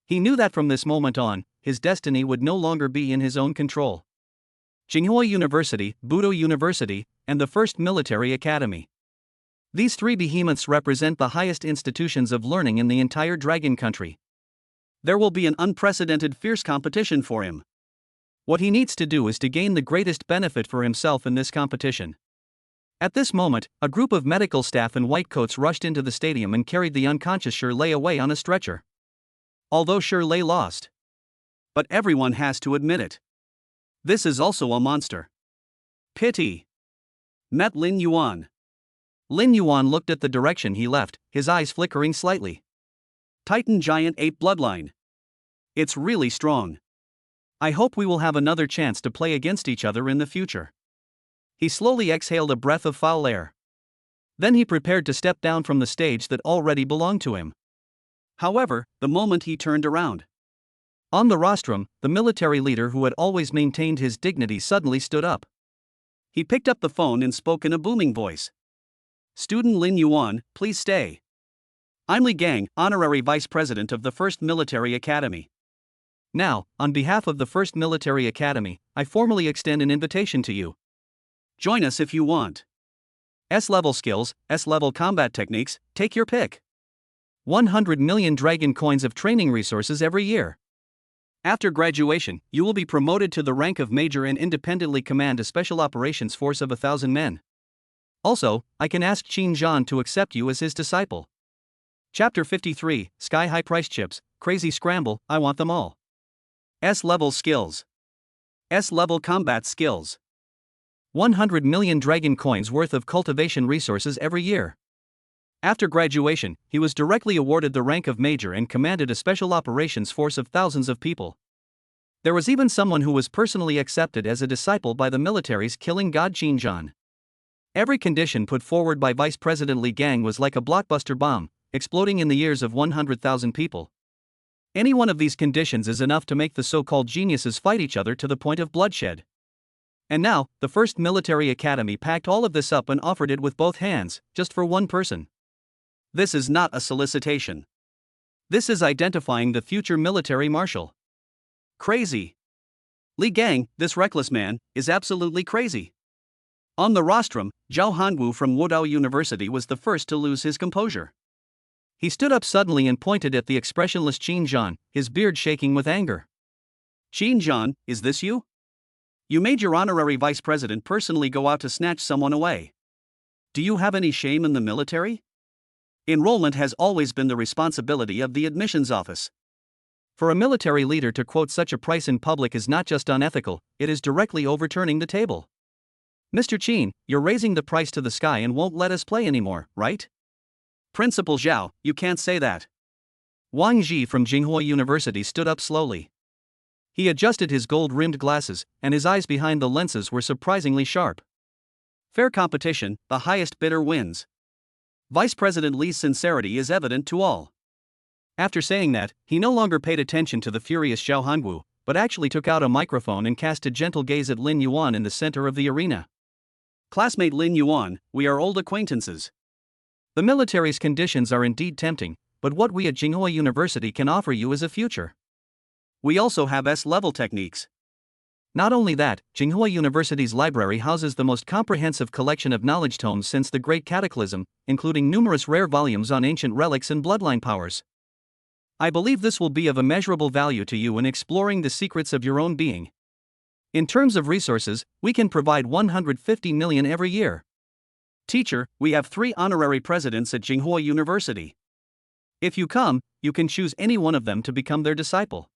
Speaker 1: He knew that from this moment on, his destiny would no longer be in his own control. Tsinghua University, Budo University, and the 1st Military Academy. These three behemoths represent the highest institutions of learning in the entire Dragon Country. There will be an unprecedented fierce competition for him. What he needs to do is to gain the greatest benefit for himself in this competition. At this moment, a group of medical staff in white coats rushed into the stadium and carried the unconscious Shirley away on a stretcher. Although Shirley lost. But everyone has to admit it. This is also a monster. Pity. Met Lin Yuan. Lin Yuan looked at the direction he left, his eyes flickering slightly. Titan Giant Ape Bloodline. It's really strong. I hope we will have another chance to play against each other in the future. He slowly exhaled a breath of foul air. Then he prepared to step down from the stage that already belonged to him. However, the moment he turned around, on the rostrum, the military leader who had always maintained his dignity suddenly stood up. He picked up the phone and spoke in a booming voice. Student Lin Yuan, please stay. I'm Li Gang, honorary vice president of the 1st Military Academy. Now, on behalf of the 1st Military Academy, I formally extend an invitation to you. Join us if you want. S-level skills, S-level combat techniques, take your pick. 100 million dragon coins of training resources every year. After graduation, you will be promoted to the rank of major and independently command a special operations force of 1,000 men. Also, I can ask Qin Zhan to accept you as his disciple. Chapter 53, Sky High Price Chips, Crazy Scramble, I want them all. S-level skills. S-level combat skills. 100 million dragon coins worth of cultivation resources every year. After graduation, he was directly awarded the rank of major and commanded a special operations force of thousands of people. There was even someone who was personally accepted as a disciple by the military's killing god Qin Zhan. Every condition put forward by Vice President Li Gang was like a blockbuster bomb, exploding in the ears of 100,000 people. Any one of these conditions is enough to make the so-called geniuses fight each other to the point of bloodshed. And now, the first military academy packed all of this up and offered it with both hands, just for one person. This is not a solicitation. This is identifying the future military marshal. Crazy. Li Gang, this reckless man, is absolutely crazy. On the rostrum, Zhao Hanwu from Wudao University was the first to lose his composure. He stood up suddenly and pointed at the expressionless Qin Zhan, his beard shaking with anger. Qin Zhan, is this you? You made your honorary vice president personally go out to snatch someone away. Do you have any shame in the military? Enrollment has always been the responsibility of the admissions office. For a military leader to quote such a price in public is not just unethical, it is directly overturning the table. Mr. Qin, you're raising the price to the sky and won't let us play anymore, right? Principal Zhao, you can't say that. Wang Ji from Jinghua University stood up slowly. He adjusted his gold-rimmed glasses, and his eyes behind the lenses were surprisingly sharp. Fair competition, the highest bidder wins. Vice President Li's sincerity is evident to all. After saying that, he no longer paid attention to the furious Zhao Hanwu, but actually took out a microphone and cast a gentle gaze at Lin Yuan in the center of the arena. Classmate Lin Yuan, we are old acquaintances. The military's conditions are indeed tempting, but what we at Jinghua University can offer you is a future. We also have S-level techniques. Not only that, Jinghua University's library houses the most comprehensive collection of knowledge tomes since the Great Cataclysm, including numerous rare volumes on ancient relics and bloodline powers. I believe this will be of immeasurable value to you in exploring the secrets of your own being. In terms of resources, we can provide 150 million every year. Teacher, we have 3 honorary presidents at Jinghua University. If you come, you can choose any one of them to become their disciple.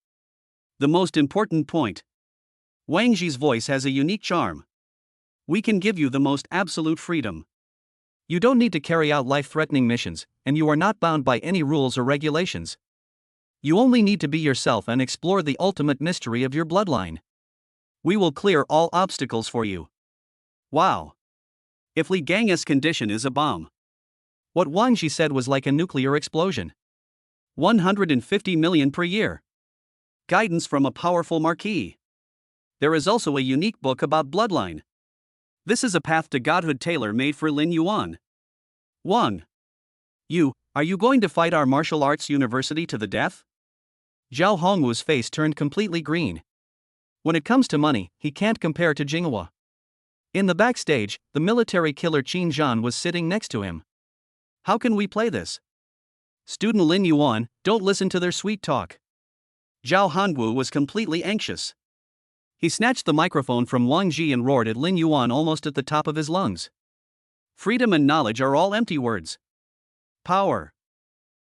Speaker 1: The most important point. Wang Ji's voice has a unique charm. We can give you the most absolute freedom. You don't need to carry out life-threatening missions, and you are not bound by any rules or regulations. You only need to be yourself and explore the ultimate mystery of your bloodline. We will clear all obstacles for you. Wow. If Li Gang's condition is a bomb. What Wang Ji said was like a nuclear explosion. 150 million per year. Guidance from a powerful marquis. There is also a unique book about bloodline. This is a path to godhood tailor-made for Lin Yuan. Wang. Are you going to fight our martial arts university to the death? Zhao Hongwu's face turned completely green. When it comes to money, he can't compare to Jinghua. In the backstage, the military killer Qin Zhan was sitting next to him. How can we play this? Student Lin Yuan, don't listen to their sweet talk. Zhao Hanwu was completely anxious. He snatched the microphone from Wang Ji and roared at Lin Yuan almost at the top of his lungs. Freedom and knowledge are all empty words. Power.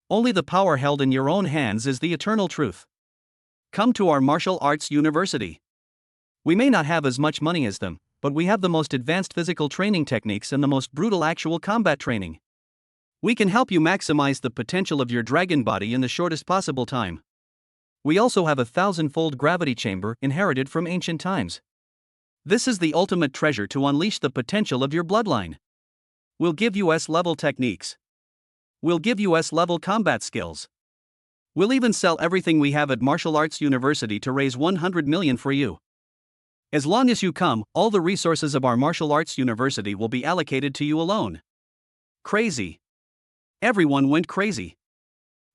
Speaker 1: Only the power held in your own hands is the eternal truth. Come to our martial arts university. We may not have as much money as them, but we have the most advanced physical training techniques and the most brutal actual combat training. We can help you maximize the potential of your dragon body in the shortest possible time. We also have a 1,000-fold gravity chamber inherited from ancient times. This is the ultimate treasure to unleash the potential of your bloodline. We'll give you S-level techniques. We'll give you S-level combat skills. We'll even sell everything we have at Martial Arts University to raise 100 million for you. As long as you come, all the resources of our Martial Arts University will be allocated to you alone. Crazy. Everyone went crazy.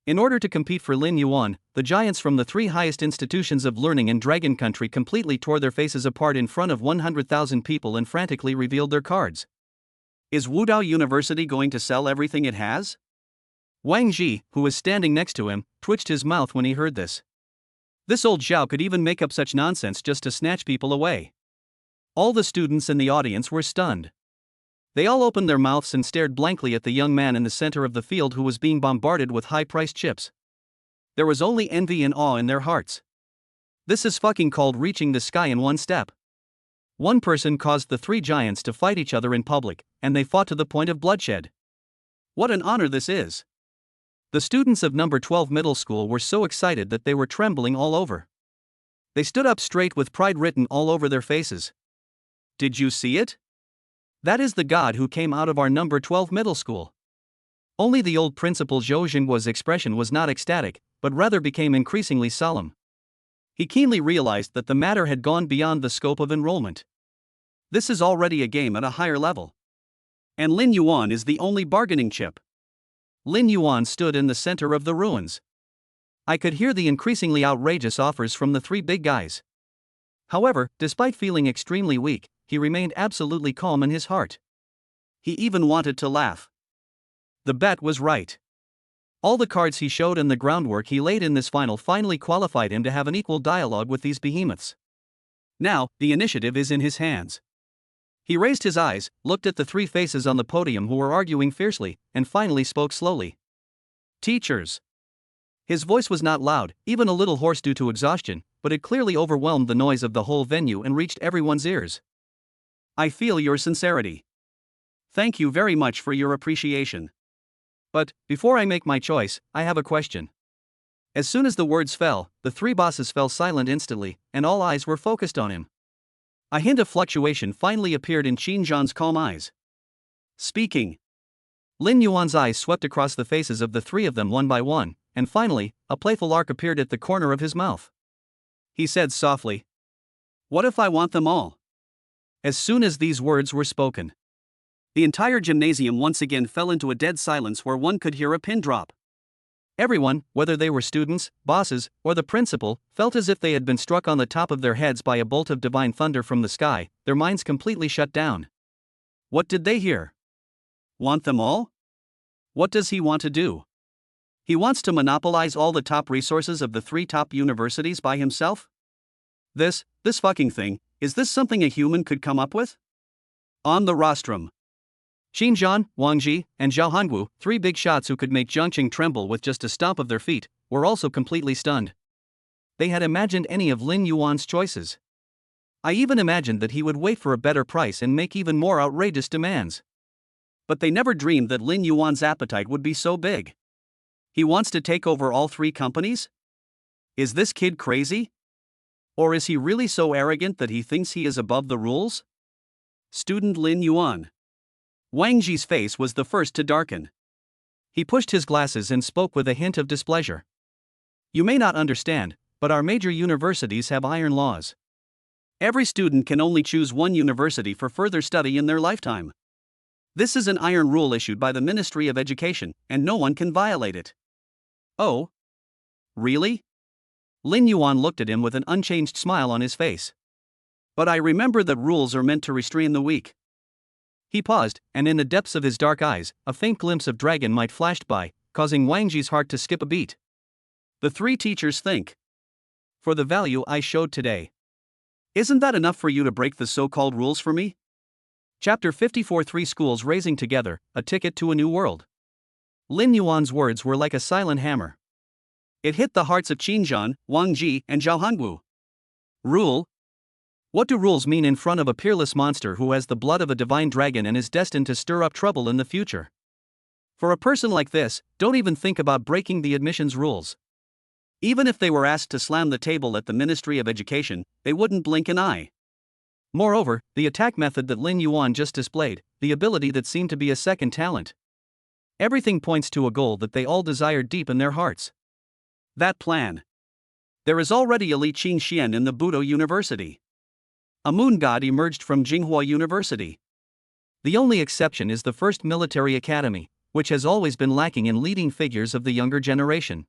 Speaker 1: In order to compete for Lin Yuan, the giants from the 3 highest institutions of learning in Dragon Country completely tore their faces apart in front of 100,000 people and frantically revealed their cards. Is Wudao University going to sell everything it has? Wang Ji, who was standing next to him, twitched his mouth when he heard this. This old Zhao could even make up such nonsense just to snatch people away. All the students in the audience were stunned. They all opened their mouths and stared blankly at the young man in the center of the field who was being bombarded with high-priced chips. There was only envy and awe in their hearts. This is fucking called reaching the sky in one step. One person caused the three giants to fight each other in public, and they fought to the point of bloodshed. What an honor this is! The students of number 12 middle school were so excited that they were trembling all over. They stood up straight with pride written all over their faces. Did you see it? That is the god who came out of our number 12 middle school. Only the old principal Zhou Jingguo's expression was not ecstatic, but rather became increasingly solemn. He keenly realized that the matter had gone beyond the scope of enrollment. This is already a game at a higher level. And Lin Yuan is the only bargaining chip. Lin Yuan stood in the center of the ruins. I could hear the increasingly outrageous offers from the three big guys. However, despite feeling extremely weak, he remained absolutely calm in his heart. He even wanted to laugh. The bet was right. All the cards he showed and the groundwork he laid in this final finally qualified him to have an equal dialogue with these behemoths. Now, the initiative is in his hands. He raised his eyes, looked at the three faces on the podium who were arguing fiercely, and finally spoke slowly. Teachers. His voice was not loud, even a little hoarse due to exhaustion, but it clearly overwhelmed the noise of the whole venue and reached everyone's ears. I feel your sincerity. Thank you very much for your appreciation. But, before I make my choice, I have a question. As soon as the words fell, the three bosses fell silent instantly, and all eyes were focused on him. A hint of fluctuation finally appeared in Qin Zhan's calm eyes. Speaking. Lin Yuan's eyes swept across the faces of the three of them one by one, and finally, a playful arc appeared at the corner of his mouth. He said softly, "What if I want them all?" As soon as these words were spoken, the entire gymnasium once again fell into a dead silence where one could hear a pin drop. Everyone, whether they were students, bosses, or the principal, felt as if they had been struck on the top of their heads by a bolt of divine thunder from the sky, their minds completely shut down. What did they hear? Want them all? What does he want to do? He wants to monopolize all the top resources of the three top universities by himself? This fucking thing, is this something a human could come up with? On the rostrum. Qin Zhan, Wang Ji, and Zhao Hangu, three big shots who could make Zhongqing tremble with just a stomp of their feet, were also completely stunned. They had imagined any of Lin Yuan's choices. I even imagined that he would wait for a better price and make even more outrageous demands. But they never dreamed that Lin Yuan's appetite would be so big. He wants to take over all three companies? Is this kid crazy? Or is he really so arrogant that he thinks he is above the rules? Student Lin Yuan. Wang Ji's face was the first to darken. He pushed his glasses and spoke with a hint of displeasure. You may not understand, but our major universities have iron laws. Every student can only choose one university for further study in their lifetime. This is an iron rule issued by the Ministry of Education, and no one can violate it. Oh? Really? Lin Yuan looked at him with an unchanged smile on his face. But I remember that rules are meant to restrain the weak. He paused, and in the depths of his dark eyes, a faint glimpse of dragon might flashed by, causing Wang Ji's heart to skip a beat. The three teachers think. For the value I showed today. Isn't that enough for you to break the so-called rules for me? Chapter 54. Three schools raising together, a ticket to a new world. Lin Yuan's words were like a silent hammer. It hit the hearts of Qin Zhan, Wang Ji, and Zhao Hangu. Rule? What do rules mean in front of a peerless monster who has the blood of a divine dragon and is destined to stir up trouble in the future? For a person like this, don't even think about breaking the admissions rules. Even if they were asked to slam the table at the Ministry of Education, they wouldn't blink an eye. Moreover, the attack method that Lin Yuan just displayed, the ability that seemed to be a second talent. Everything points to a goal that they all desire deep in their hearts. That plan. There is already elite Qin Xian in the Budo University. A moon god emerged from Jinghua University. The only exception is the first military academy, which has always been lacking in leading figures of the younger generation.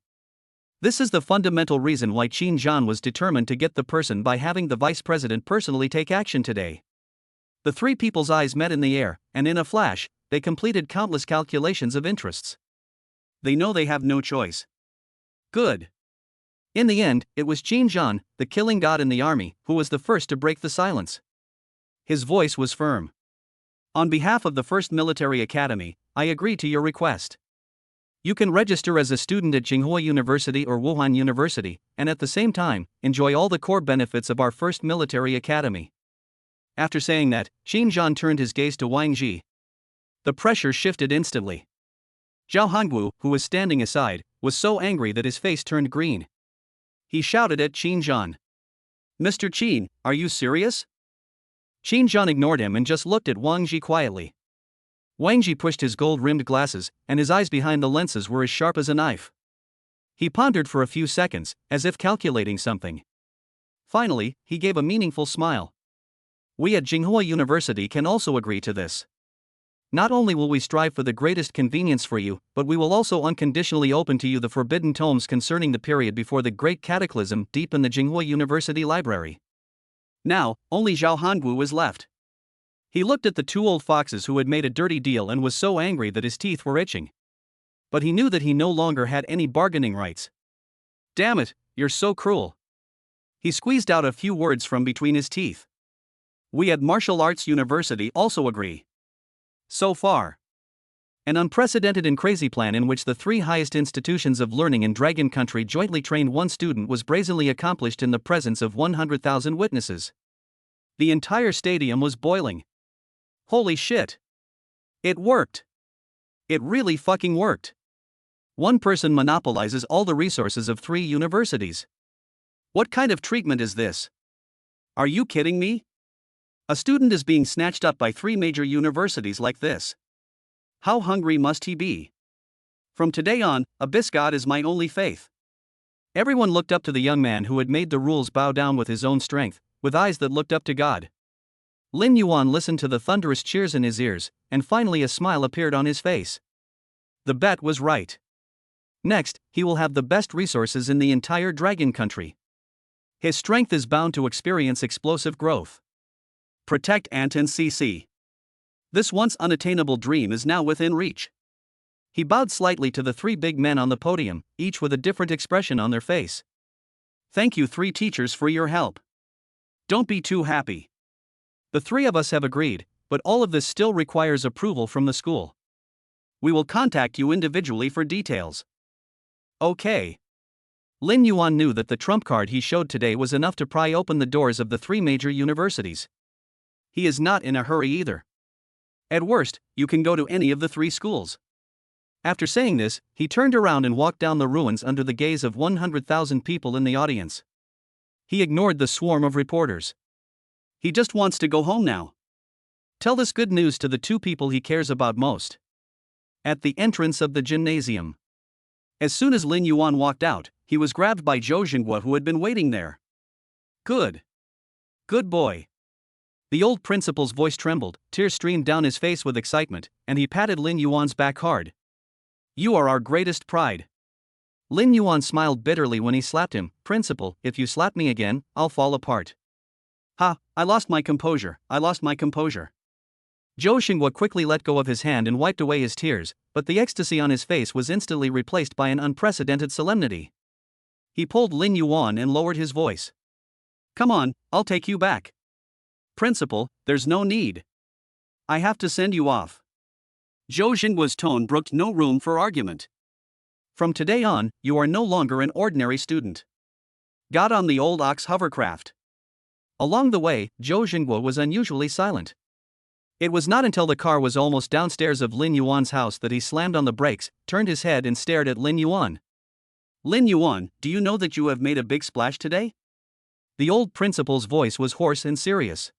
Speaker 1: This is the fundamental reason why Qin Zhan was determined to get the person by having the vice president personally take action today. The three people's eyes met in the air, and in a flash, they completed countless calculations of interests. They know they have no choice. Good. In the end, it was Qin Zhan, the killing god in the army, who was the first to break the silence. His voice was firm. On behalf of the First Military Academy, I agree to your request. You can register as a student at Tsinghua University or Wuhan University, and at the same time, enjoy all the core benefits of our First Military Academy. After saying that, Qin Zhan turned his gaze to Wang Ji. The pressure shifted instantly. Zhao Hongwu, who was standing aside, was so angry that his face turned green. He shouted at Qin Zhan. Mr. Qin, are you serious? Qin Zhan ignored him and just looked at Wang Ji quietly. Wang Ji pushed his gold-rimmed glasses, and his eyes behind the lenses were as sharp as a knife. He pondered for a few seconds, as if calculating something. Finally, he gave a meaningful smile. We at Tsinghua University can also agree to this. Not only will we strive for the greatest convenience for you, but we will also unconditionally open to you the forbidden tomes concerning the period before the Great Cataclysm deep in the Tsinghua University library. Now, only Zhao Hongwu was left. He looked at the two old foxes who had made a dirty deal and was so angry that his teeth were itching. But he knew that he no longer had any bargaining rights. Damn it, you're so cruel. He squeezed out a few words from between his teeth. We at Martial Arts University also agree. So far. An unprecedented and crazy plan in which the three highest institutions of learning in Dragon Country jointly trained one student was brazenly accomplished in the presence of 100,000 witnesses. The entire stadium was boiling. Holy shit. It worked. It really fucking worked. One person monopolizes all the resources of 3 universities. What kind of treatment is this? Are you kidding me? A student is being snatched up by 3 major universities like this. How hungry must he be? From today on, Abyss God is my only faith. Everyone looked up to the young man who had made the rules bow down with his own strength, with eyes that looked up to God. Lin Yuan listened to the thunderous cheers in his ears, and finally a smile appeared on his face. The bet was right. Next, he will have the best resources in the entire Dragon Country. His strength is bound to experience explosive growth. Protect Anton CC. This once unattainable dream is now within reach. He bowed slightly to the 3 big men on the podium, each with a different expression on their face. Thank you 3 teachers for your help. Don't be too happy. The 3 of us have agreed, but all of this still requires approval from the school. We will contact you individually for details. Okay. Lin Yuan knew that the trump card he showed today was enough to pry open the doors of the 3 major universities. He is not in a hurry either. At worst, you can go to any of the 3 schools. After saying this, he turned around and walked down the ruins under the gaze of 100,000 people in the audience. He ignored the swarm of reporters. He just wants to go home now. Tell this good news to the 2 people he cares about most. At the entrance of the gymnasium. As soon as Lin Yuan walked out, he was grabbed by Zhou Xinghua, who had been waiting there. Good. Good boy. The old principal's voice trembled, tears streamed down his face with excitement, and he patted Lin Yuan's back hard. You are our greatest pride. Lin Yuan smiled bitterly when he slapped him. Principal, if you slap me again, I'll fall apart. Ha, I lost my composure. Zhou Xinghua quickly let go of his hand and wiped away his tears, but the ecstasy on his face was instantly replaced by an unprecedented solemnity. He pulled Lin Yuan and lowered his voice. Come on, I'll take you back. Principal, there's no need. I have to send you off. Zhou Xinghua's tone brooked no room for argument. From today on, you are no longer an ordinary student. Got on the old ox hovercraft. Along the way, Zhou Xinghua was unusually silent. It was not until the car was almost downstairs of Lin Yuan's house that he slammed on the brakes, turned his head and stared at Lin Yuan. Lin Yuan, do you know that you have made a big splash today? The old principal's voice was hoarse and serious.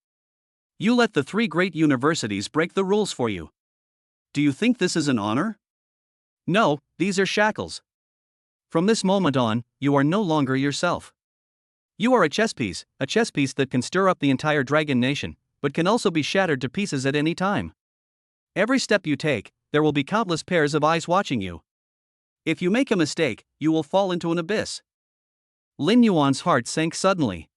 Speaker 1: You let the 3 great universities break the rules for you. Do you think this is an honor? No, these are shackles. From this moment on, you are no longer yourself. You are a chess piece that can stir up the entire dragon nation, but can also be shattered to pieces at any time. Every step you take, there will be countless pairs of eyes watching you. If you make a mistake, you will fall into an abyss. Lin Yuan's heart sank suddenly.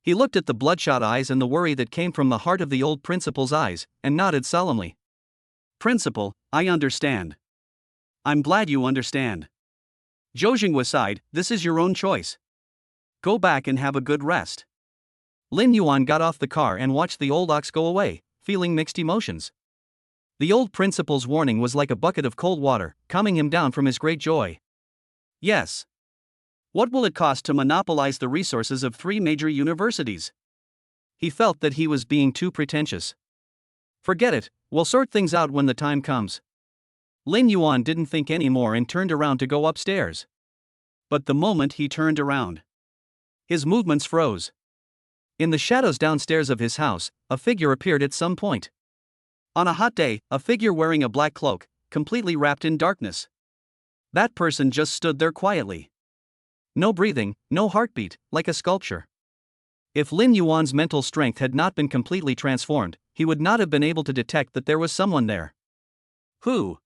Speaker 1: He looked at the bloodshot eyes and the worry that came from the heart of the old principal's eyes, and nodded solemnly. Principal, I understand. I'm glad you understand. Zhou Xinghua sighed, this is your own choice. Go back and have a good rest. Lin Yuan got off the car and watched the old ox go away, feeling mixed emotions. The old principal's warning was like a bucket of cold water, calming him down from his great joy. Yes. What will it cost to monopolize the resources of 3 major universities? He felt that he was being too pretentious. Forget it, we'll sort things out when the time comes. Lin Yuan didn't think anymore and turned around to go upstairs. But the moment he turned around, his movements froze. In the shadows downstairs of his house, a figure appeared at some point. On a hot day, a figure wearing a black cloak, completely wrapped in darkness. That person just stood there quietly. No breathing, no heartbeat, like a sculpture. If Lin Yuan's mental strength had not been completely transformed, he would not have been able to detect that there was someone there. Who?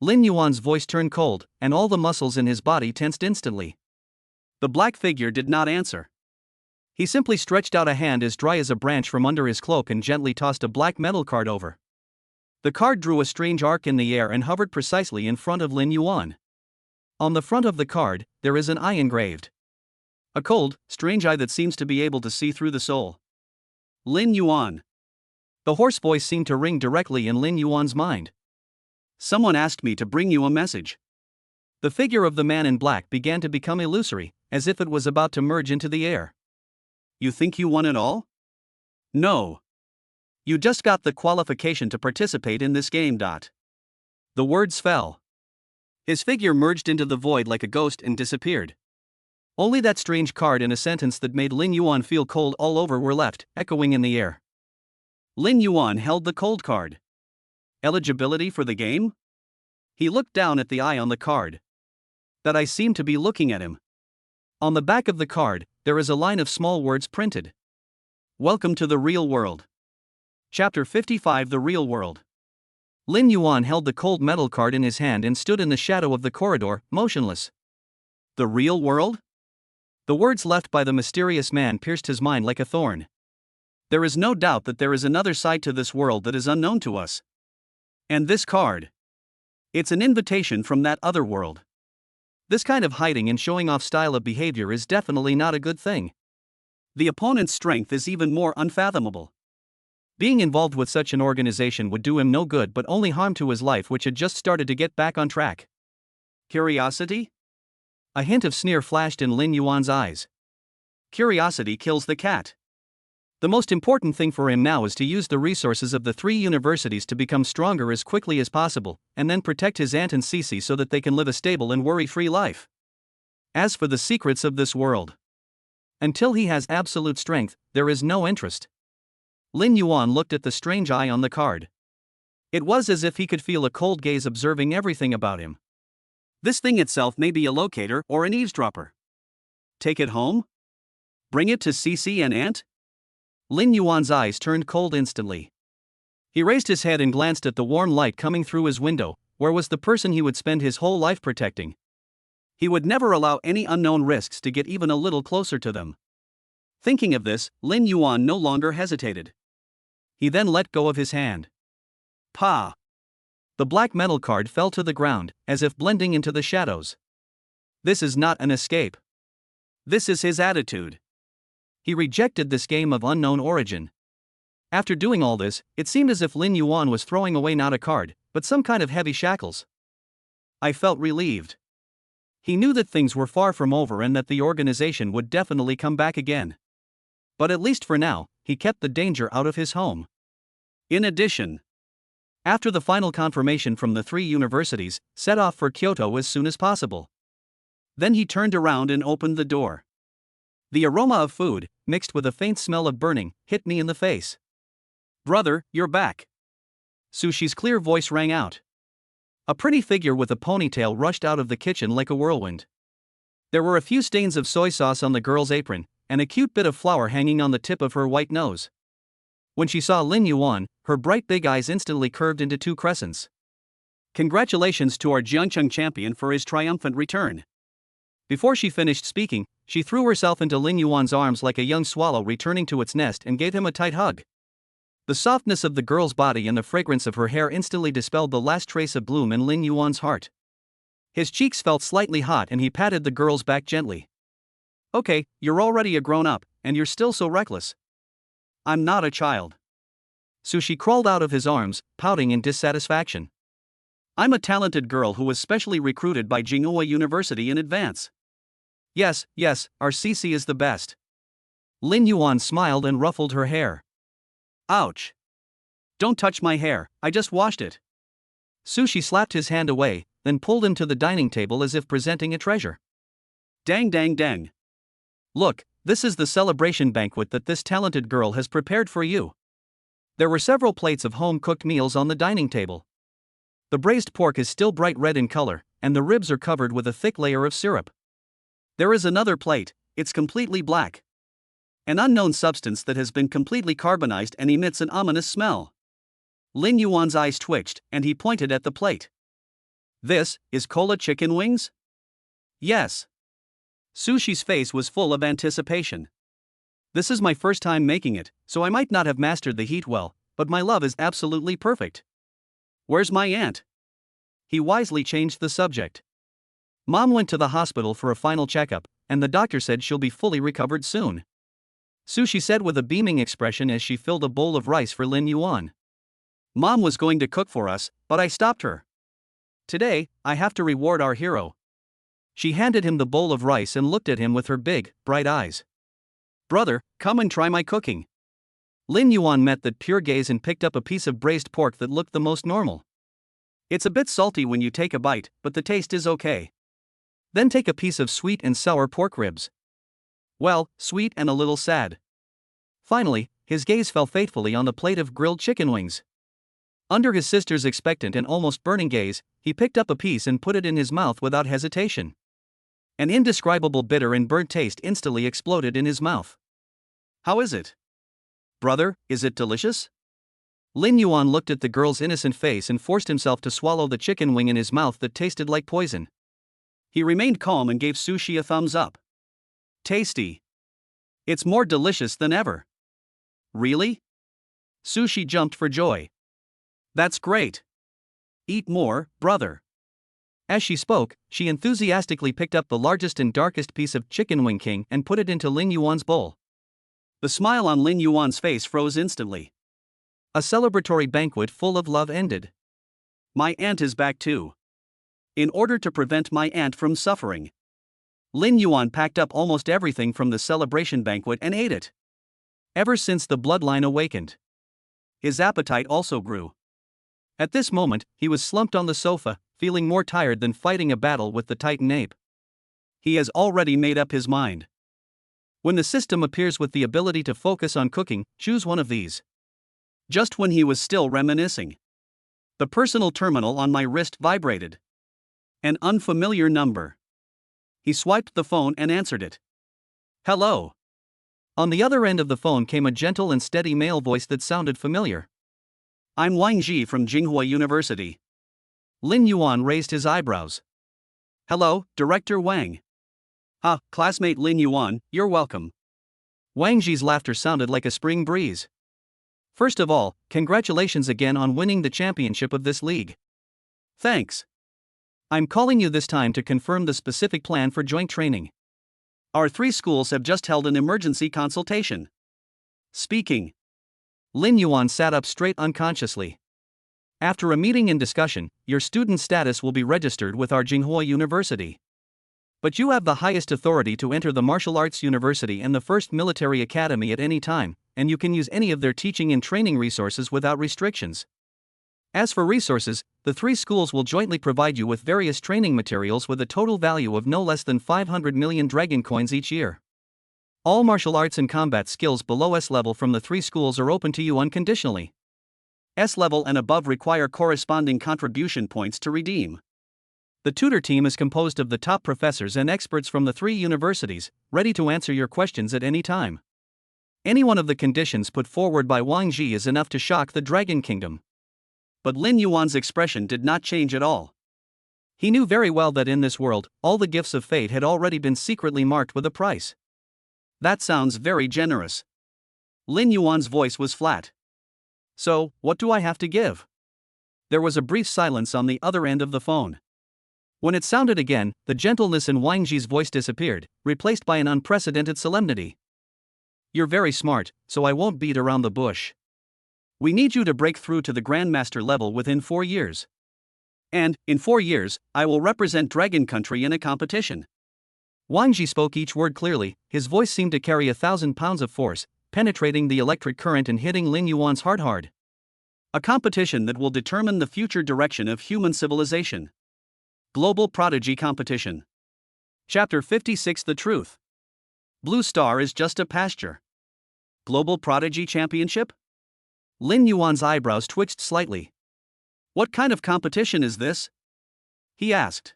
Speaker 1: Lin Yuan's voice turned cold, and all the muscles in his body tensed instantly. The black figure did not answer. He simply stretched out a hand as dry as a branch from under his cloak and gently tossed a black metal card over. The card drew a strange arc in the air and hovered precisely in front of Lin Yuan. On the front of the card, there is an eye engraved. A cold, strange eye that seems to be able to see through the soul. Lin Yuan. The hoarse voice seemed to ring directly in Lin Yuan's mind. Someone asked me to bring you a message. The figure of the man in black began to become illusory, as if it was about to merge into the air. You think you won it all? No. You just got the qualification to participate in this game. The words fell. His figure merged into the void like a ghost and disappeared. Only that strange card and a sentence that made Lin Yuan feel cold all over were left, echoing in the air. Lin Yuan held the cold card. Eligibility for the game? He looked down at the eye on the card. That eye seemed to be looking at him. On the back of the card, there is a line of small words printed. Welcome to the real world. Chapter 55 The Real World. Lin Yuan held the cold metal card in his hand and stood in the shadow of the corridor, motionless. The real world? The words left by the mysterious man pierced his mind like a thorn. There is no doubt that there is another side to this world that is unknown to us. And this card? It's an invitation from that other world. This kind of hiding and showing off style of behavior is definitely not a good thing. The opponent's strength is even more unfathomable. Being involved with such an organization would do him no good but only harm to his life, which had just started to get back on track. Curiosity? A hint of sneer flashed in Lin Yuan's eyes. Curiosity kills the cat. The most important thing for him now is to use the resources of the 3 universities to become stronger as quickly as possible, and then protect his aunt and Cece so that they can live a stable and worry-free life. As for the secrets of this world, until he has absolute strength, there is no interest. Lin Yuan looked at the strange eye on the card. It was as if he could feel a cold gaze observing everything about him. This thing itself may be a locator or an eavesdropper. Take it home? Bring it to Cece and aunt? Lin Yuan's eyes turned cold instantly. He raised his head and glanced at the warm light coming through his window. Where was the person he would spend his whole life protecting? He would never allow any unknown risks to get even a little closer to them. Thinking of this, Lin Yuan no longer hesitated. He then let go of his hand. Pa! The black metal card fell to the ground, as if blending into the shadows. This is not an escape. This is his attitude. He rejected this game of unknown origin. After doing all this, it seemed as if Lin Yuan was throwing away not a card, but some kind of heavy shackles. I felt relieved. He knew that things were far from over and that the organization would definitely come back again. But at least for now, he kept the danger out of his home. In addition, after the final confirmation from the 3 universities, set off for Kyoto as soon as possible. Then he turned around and opened the door. The aroma of food, mixed with a faint smell of burning, hit me in the face. Brother, you're back. Sushi's clear voice rang out. A pretty figure with a ponytail rushed out of the kitchen like a whirlwind. There were a few stains of soy sauce on the girl's apron, and a cute bit of flour hanging on the tip of her white nose. When she saw Lin Yuan, her bright big eyes instantly curved into 2 crescents. Congratulations to our Jiangcheng champion for his triumphant return. Before she finished speaking, she threw herself into Lin Yuan's arms like a young swallow returning to its nest and gave him a tight hug. The softness of the girl's body and the fragrance of her hair instantly dispelled the last trace of gloom in Lin Yuan's heart. His cheeks felt slightly hot and he patted the girl's back gently. Okay, you're already a grown-up, and you're still so reckless. I'm not a child. Sushi crawled out of his arms, pouting in dissatisfaction. I'm a talented girl who was specially recruited by Tsinghua University in advance. Yes, our CC is the best. Lin Yuan smiled and ruffled her hair. Ouch. Don't touch my hair, I just washed it. Sushi slapped his hand away, then pulled him to the dining table as if presenting a treasure. Dang. Look, this is the celebration banquet that this talented girl has prepared for you. There were several plates of home-cooked meals on the dining table. The braised pork is still bright red in color, and the ribs are covered with a thick layer of syrup. There is another plate, it's completely black. An unknown substance that has been completely carbonized and emits an ominous smell. Lin Yuan's eyes twitched, and he pointed at the plate. This is cola chicken wings? Yes. Sushi's face was full of anticipation. This is my first time making it, so I might not have mastered the heat well, but my love is absolutely perfect. Where's my aunt? He wisely changed the subject. Mom went to the hospital for a final checkup, and the doctor said she'll be fully recovered soon. Sushi said with a beaming expression as she filled a bowl of rice for Lin Yuan. Mom was going to cook for us, but I stopped her. Today, I have to reward our hero. She handed him the bowl of rice and looked at him with her big, bright eyes. Brother, come and try my cooking. Lin Yuan met that pure gaze and picked up a piece of braised pork that looked the most normal. It's a bit salty when you take a bite, but the taste is okay. Then take a piece of sweet and sour pork ribs. Well, sweet and a little sad. Finally, his gaze fell fatefully on the plate of grilled chicken wings. Under his sister's expectant and almost burning gaze, he picked up a piece and put it in his mouth without hesitation. An indescribable bitter and burnt taste instantly exploded in his mouth. How is it? Brother, is it delicious? Lin Yuan looked at the girl's innocent face and forced himself to swallow the chicken wing in his mouth that tasted like poison. He remained calm and gave Sushi a thumbs up. Tasty. It's more delicious than ever. Really? Sushi jumped for joy. That's great. Eat more, brother. As she spoke, she enthusiastically picked up the largest and darkest piece of chicken wing king and put it into Lin Yuan's bowl. The smile on Lin Yuan's face froze instantly. A celebratory banquet full of love ended. My aunt is back too. In order to prevent my aunt from suffering, Lin Yuan packed up almost everything from the celebration banquet and ate it. Ever since the bloodline awakened, his appetite also grew. At this moment, he was slumped on the sofa, feeling more tired than fighting a battle with the Titan ape. He has already made up his mind. When the system appears with the ability to focus on cooking, choose one of these. Just when he was still reminiscing, the personal terminal on my wrist vibrated. An unfamiliar number. He swiped the phone and answered it. Hello. On the other end of the phone came a gentle and steady male voice that sounded familiar. I'm Wang Ji from Tsinghua University. Lin Yuan raised his eyebrows. Hello, Director Wang. Classmate Lin Yuan, you're welcome. Wang Ji's laughter sounded like a spring breeze. First of all, congratulations again on winning the championship of this league. Thanks. I'm calling you this time to confirm the specific plan for joint training. Our 3 schools have just held an emergency consultation. Speaking. Lin Yuan sat up straight unconsciously. After a meeting and discussion, your student status will be registered with our Tsinghua University. But you have the highest authority to enter the martial arts university and the first military academy at any time, and you can use any of their teaching and training resources without restrictions. As for resources, the 3 schools will jointly provide you with various training materials with a total value of no less than 500 million dragon coins each year. All martial arts and combat skills below S level from the 3 schools are open to you unconditionally. S level and above require corresponding contribution points to redeem. The tutor team is composed of the top professors and experts from the 3 universities, ready to answer your questions at any time. Any one of the conditions put forward by Wang Ji is enough to shock the Dragon Kingdom. But Lin Yuan's expression did not change at all. He knew very well that in this world, all the gifts of fate had already been secretly marked with a price. That sounds very generous. Lin Yuan's voice was flat. So, what do I have to give? There was a brief silence on the other end of the phone. When it sounded again, the gentleness in Wang Ji's voice disappeared, replaced by an unprecedented solemnity. You're very smart, so I won't beat around the bush. We need you to break through to the Grandmaster level within 4 years. And, in 4 years, I will represent Dragon Country in a competition. Wang Ji spoke each word clearly, his voice seemed to carry 1,000 pounds of force, penetrating the electric current and hitting Lin Yuan's heart hard. A competition that will determine the future direction of human civilization. Global Prodigy Competition. Chapter 56 The Truth. Blue Star is just a pasture. Global Prodigy Championship? Lin Yuan's eyebrows twitched slightly. What kind of competition is this? He asked.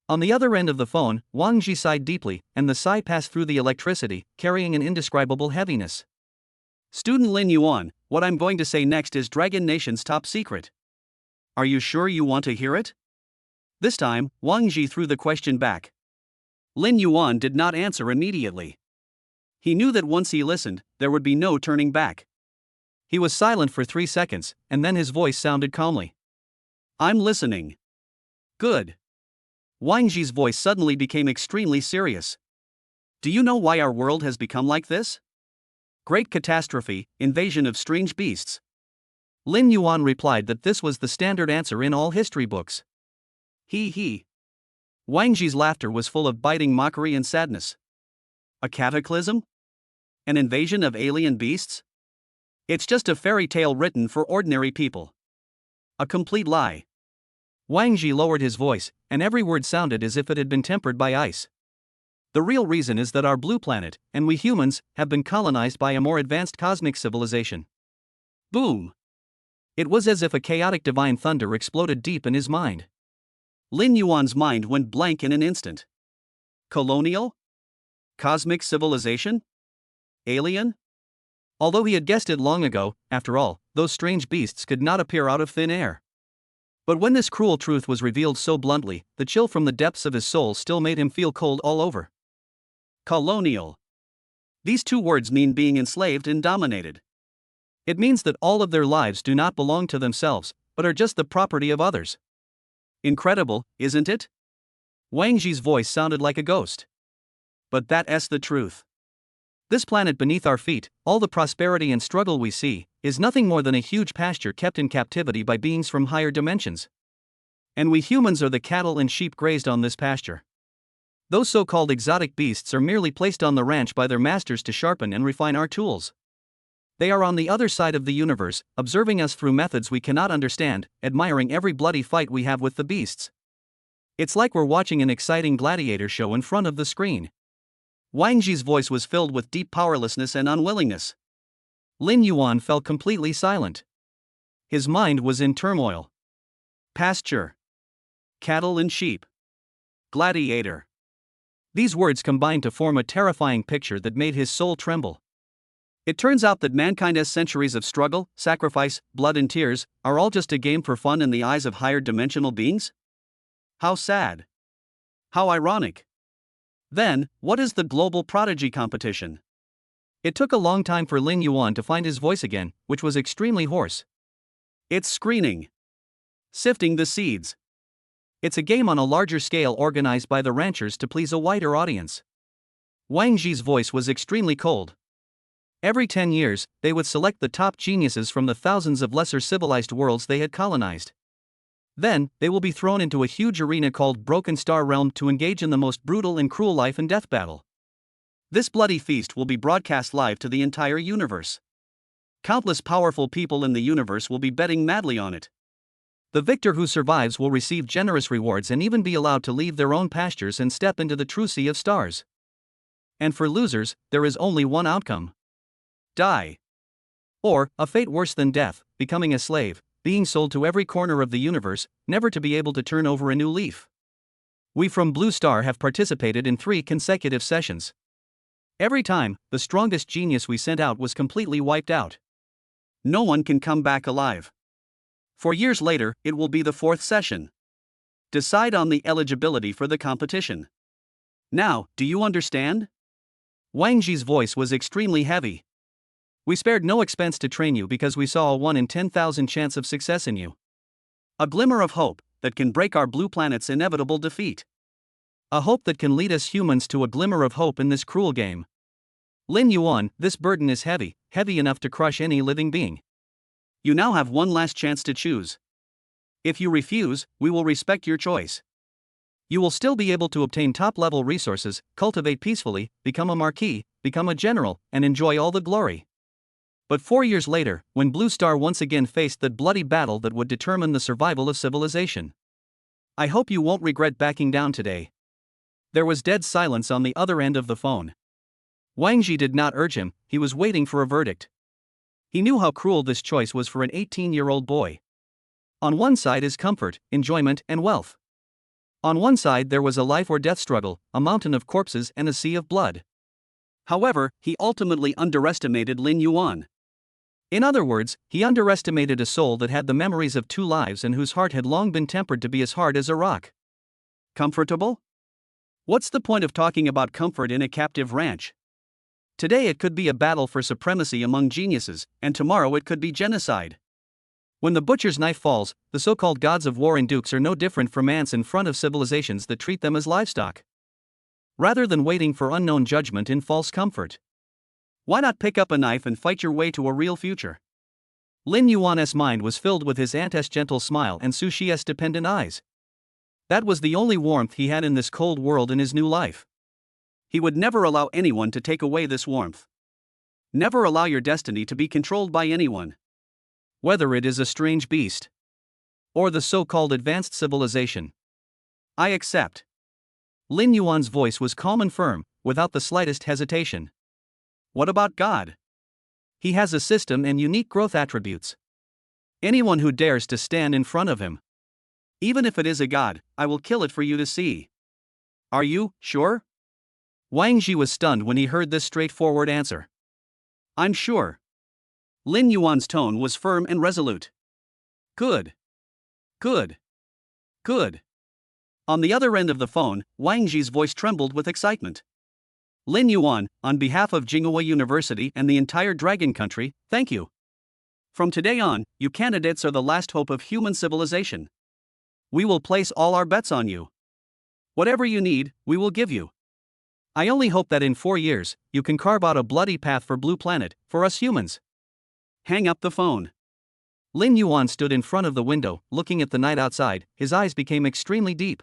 Speaker 1: On the other end of the phone, Wang Ji sighed deeply, and the sigh passed through the electricity, carrying an indescribable heaviness. Student Lin Yuan, what I'm going to say next is Dragon Nation's top secret. Are you sure you want to hear it? This time, Wang Ji threw the question back. Lin Yuan did not answer immediately. He knew that once he listened, there would be no turning back. He was silent for 3 seconds, and then his voice sounded calmly. I'm listening. Good. Wang Ji's voice suddenly became extremely serious. Do you know why our world has become like this? Great catastrophe, invasion of strange beasts. Lin Yuan replied that this was the standard answer in all history books. He. Wang Ji's laughter was full of biting mockery and sadness. A cataclysm? An invasion of alien beasts? It's just a fairy tale written for ordinary people. A complete lie. Wang Ji lowered his voice, and every word sounded as if it had been tempered by ice. The real reason is that our blue planet, and we humans, have been colonized by a more advanced cosmic civilization. Boom! It was as if a chaotic divine thunder exploded deep in his mind. Lin Yuan's mind went blank in an instant. Colonial? Cosmic civilization? Alien? Although he had guessed it long ago, after all, those strange beasts could not appear out of thin air. But when this cruel truth was revealed so bluntly, the chill from the depths of his soul still made him feel cold all over. Colonial. These 2 words mean being enslaved and dominated. It means that all of their lives do not belong to themselves, but are just the property of others. Incredible, isn't it? Wang Ji's voice sounded like a ghost. But that's the truth. This planet beneath our feet, all the prosperity and struggle we see, is nothing more than a huge pasture kept in captivity by beings from higher dimensions. And we humans are the cattle and sheep grazed on this pasture. Those so-called exotic beasts are merely placed on the ranch by their masters to sharpen and refine our tools. They are on the other side of the universe, observing us through methods we cannot understand, admiring every bloody fight we have with the beasts. It's like we're watching an exciting gladiator show in front of the screen. Wang Ji's voice was filled with deep powerlessness and unwillingness. Lin Yuan fell completely silent. His mind was in turmoil. Pasture. Cattle and sheep. Gladiator. These words combined to form a terrifying picture that made his soul tremble. It turns out that mankind's centuries of struggle, sacrifice, blood and tears, are all just a game for fun in the eyes of higher dimensional beings? How sad. How ironic. Then, what is the Global Prodigy Competition? It took a long time for Lin Yuan to find his voice again, which was extremely hoarse. It's screening. Sifting the seeds. It's a game on a larger scale organized by the ranchers to please a wider audience. Wang Ji's voice was extremely cold. Every 10 years, they would select the top geniuses from the thousands of lesser civilized worlds they had colonized. Then, they will be thrown into a huge arena called Broken Star Realm to engage in the most brutal and cruel life and death battle. This bloody feast will be broadcast live to the entire universe. Countless powerful people in the universe will be betting madly on it. The victor who survives will receive generous rewards and even be allowed to leave their own pastures and step into the true sea of stars. And for losers, there is only one outcome. Die. Or, a fate worse than death, becoming a slave, being sold to every corner of the universe, never to be able to turn over a new leaf. We from Blue Star have participated in 3 consecutive sessions. Every time, the strongest genius we sent out was completely wiped out. No one can come back alive. 4 years later, it will be the 4th session. Decide on the eligibility for the competition. Now, do you understand? Wang Ji's voice was extremely heavy. We spared no expense to train you because we saw a 1 in 10,000 chance of success in you. A glimmer of hope that can break our blue planet's inevitable defeat. A hope that can lead us humans to a glimmer of hope in this cruel game. Lin Yuan, this burden is heavy, heavy enough to crush any living being. You now have one last chance to choose. If you refuse, we will respect your choice. You will still be able to obtain top-level resources, cultivate peacefully, become a marquis, become a general, and enjoy all the glory. But 4 years later, when Blue Star once again faced that bloody battle that would determine the survival of civilization. I hope you won't regret backing down today. There was dead silence on the other end of the phone. Wang Ji did not urge him, he was waiting for a verdict. He knew how cruel this choice was for an 18-year-old boy. On one side is comfort, enjoyment, and wealth. On one side there was a life or death struggle, a mountain of corpses and a sea of blood. However, he ultimately underestimated Lin Yuan. In other words, he underestimated a soul that had the memories of 2 lives and whose heart had long been tempered to be as hard as a rock. Comfortable? What's the point of talking about comfort in a captive ranch? Today it could be a battle for supremacy among geniuses, and tomorrow it could be genocide. When the butcher's knife falls, the so-called gods of war and dukes are no different from ants in front of civilizations that treat them as livestock. Rather than waiting for unknown judgment in false comfort, why not pick up a knife and fight your way to a real future? Lin Yuan's mind was filled with his aunt's gentle smile and Su Shi's dependent eyes. That was the only warmth he had in this cold world in his new life. He would never allow anyone to take away this warmth. Never allow your destiny to be controlled by anyone. Whether it is a strange beast or the so-called advanced civilization. I accept. Lin Yuan's voice was calm and firm, without the slightest hesitation. What about God? He has a system and unique growth attributes. Anyone who dares to stand in front of him, even if it is a god, I will kill it for you to see. Are you sure? Wang Ji was stunned when he heard this straightforward answer. I'm sure. Lin Yuan's tone was firm and resolute. Good. Good. Good. On the other end of the phone, Wang Ji's voice trembled with excitement. Lin Yuan, on behalf of Jinghua University and the entire Dragon Country, thank you. From today on, you candidates are the last hope of human civilization. We will place all our bets on you. Whatever you need, we will give you. I only hope that in 4 years, you can carve out a bloody path for Blue Planet, for us humans. Hang up the phone. Lin Yuan stood in front of the window, looking at the night outside, his eyes became extremely deep.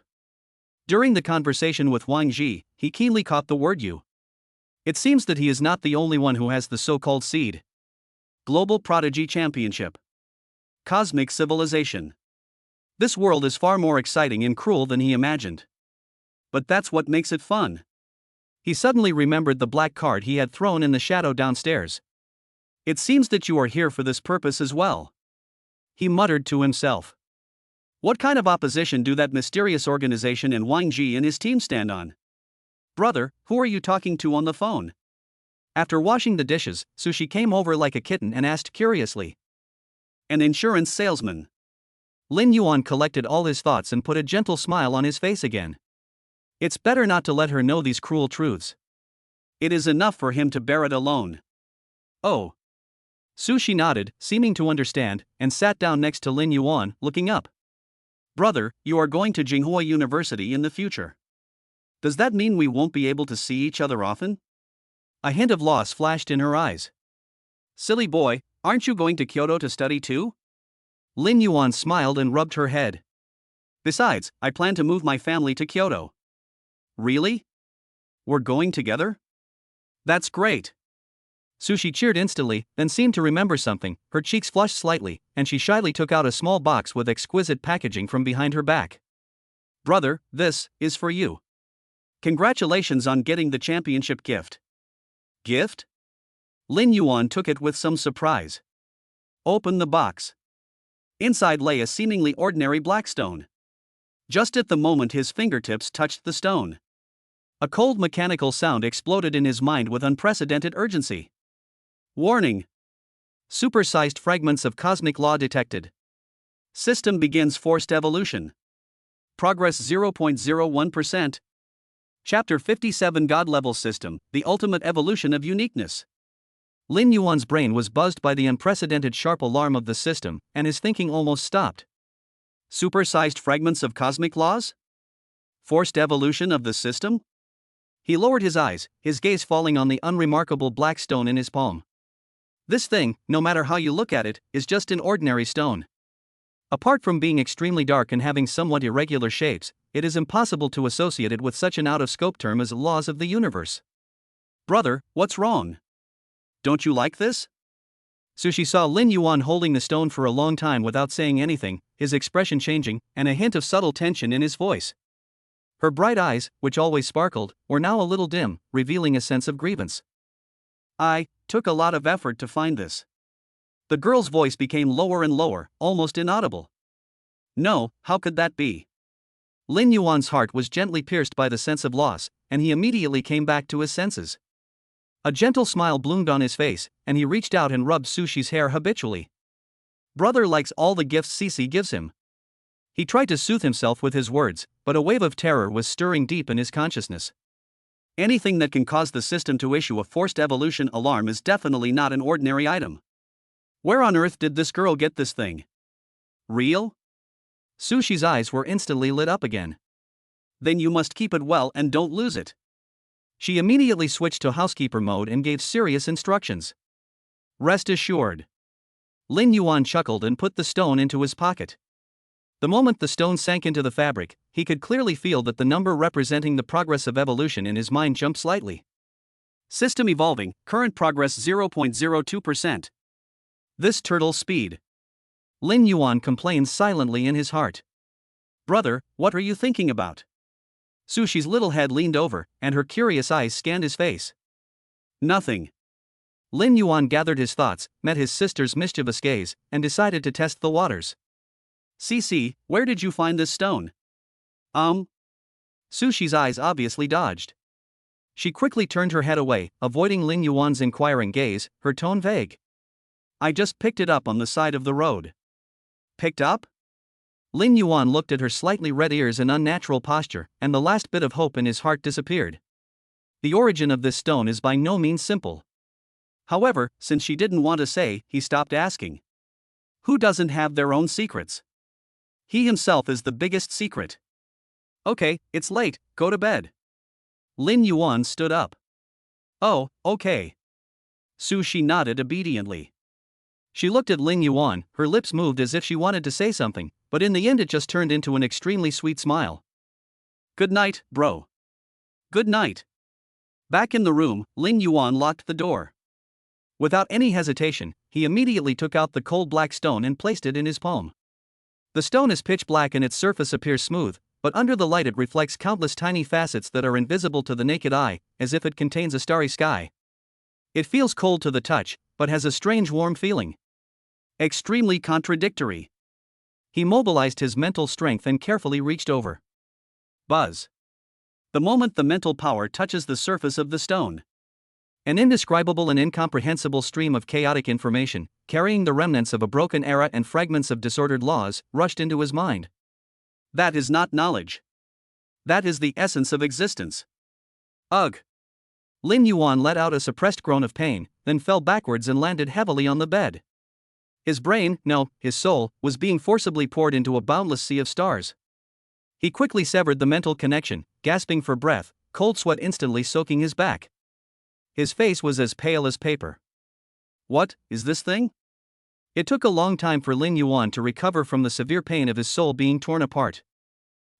Speaker 1: During the conversation with Wang Ji, he keenly caught the word you. It seems that he is not the only one who has the so-called seed. Global Prodigy Championship. Cosmic Civilization. This world is far more exciting and cruel than he imagined. But that's what makes it fun. He suddenly remembered the black card he had thrown in the shadow downstairs. It seems that you are here for this purpose as well. He muttered to himself. What kind of opposition do that mysterious organization and Wang Ji and his team stand on? Brother, who are you talking to on the phone? After washing the dishes, Sushi came over like a kitten and asked curiously. An insurance salesman. Lin Yuan collected all his thoughts and put a gentle smile on his face again. It's better not to let her know these cruel truths. It is enough for him to bear it alone. Oh. Sushi nodded, seeming to understand, and sat down next to Lin Yuan, looking up. Brother, you are going to Jinghua University in the future. Does that mean we won't be able to see each other often? A hint of loss flashed in her eyes. Silly boy, aren't you going to Kyoto to study too? Lin Yuan smiled and rubbed her head. Besides, I plan to move my family to Kyoto. Really? We're going together? That's great. Sushi cheered instantly, then seemed to remember something, her cheeks flushed slightly, and she shyly took out a small box with exquisite packaging from behind her back. Brother, this is for you. Congratulations on getting the championship gift. Gift? Lin Yuan took it with some surprise. Open the box. Inside lay a seemingly ordinary black stone. Just at the moment his fingertips touched the stone, a cold mechanical sound exploded in his mind with unprecedented urgency. Warning! Supersized fragments of cosmic law detected. System begins forced evolution. Progress 0.01%. Chapter 57 God-Level System, the ultimate evolution of uniqueness. Lin Yuan's brain was buzzed by the unprecedented sharp alarm of the system, and his thinking almost stopped. Supersized fragments of cosmic laws? Forced evolution of the system? He lowered his eyes, his gaze falling on the unremarkable black stone in his palm. This thing, no matter how you look at it, is just an ordinary stone. Apart from being extremely dark and having somewhat irregular shapes, it is impossible to associate it with such an out-of-scope term as laws of the universe. Brother, what's wrong? Don't you like this? Sushi saw Lin Yuan holding the stone for a long time without saying anything, his expression changing, and a hint of subtle tension in his voice. Her bright eyes, which always sparkled, were now a little dim, revealing a sense of grievance. I took a lot of effort to find this. The girl's voice became lower and lower, almost inaudible. No, how could that be? Lin Yuan's heart was gently pierced by the sense of loss, and he immediately came back to his senses. A gentle smile bloomed on his face, and he reached out and rubbed Sushi's hair habitually. Brother likes all the gifts Cece gives him. He tried to soothe himself with his words, but a wave of terror was stirring deep in his consciousness. Anything that can cause the system to issue a forced evolution alarm is definitely not an ordinary item. Where on earth did this girl get this thing? Real? Sushi's eyes were instantly lit up again. Then you must keep it well and don't lose it. She immediately switched to housekeeper mode and gave serious instructions. Rest assured. Lin Yuan chuckled and put the stone into his pocket. The moment the stone sank into the fabric, he could clearly feel that the number representing the progress of evolution in his mind jumped slightly. System evolving, current progress 0.02%. This turtle speed. Lin Yuan complained silently in his heart. Brother, what are you thinking about? Sushi's little head leaned over, and her curious eyes scanned his face. Nothing. Lin Yuan gathered his thoughts, met his sister's mischievous gaze, and decided to test the waters. Cece, where did you find this stone? Sushi's eyes obviously dodged. She quickly turned her head away, avoiding Lin Yuan's inquiring gaze, her tone vague. I just picked it up on the side of the road. Picked up? Lin Yuan looked at her slightly red ears and unnatural posture, and the last bit of hope in his heart disappeared. The origin of this stone is by no means simple. However, since she didn't want to say, he stopped asking. Who doesn't have their own secrets? He himself is the biggest secret. Okay, it's late, go to bed. Lin Yuan stood up. Oh, okay. Sushi nodded obediently. She looked at Lin Yuan, her lips moved as if she wanted to say something, but in the end it just turned into an extremely sweet smile. Good night, bro. Good night. Back in the room, Lin Yuan locked the door. Without any hesitation, he immediately took out the cold black stone and placed it in his palm. The stone is pitch black and its surface appears smooth, but under the light it reflects countless tiny facets that are invisible to the naked eye, as if it contains a starry sky. It feels cold to the touch, but has a strange warm feeling. Extremely contradictory. He mobilized his mental strength and carefully reached over. Buzz. The moment the mental power touches the surface of the stone, an indescribable and incomprehensible stream of chaotic information, carrying the remnants of a broken era and fragments of disordered laws, rushed into his mind. That is not knowledge. That is the essence of existence. Ugh. Lin Yuan let out a suppressed groan of pain, then fell backwards and landed heavily on the bed. His brain, no, his soul, was being forcibly poured into a boundless sea of stars. He quickly severed the mental connection, gasping for breath, cold sweat instantly soaking his back. His face was as pale as paper. What is this thing? It took a long time for Lin Yuan to recover from the severe pain of his soul being torn apart.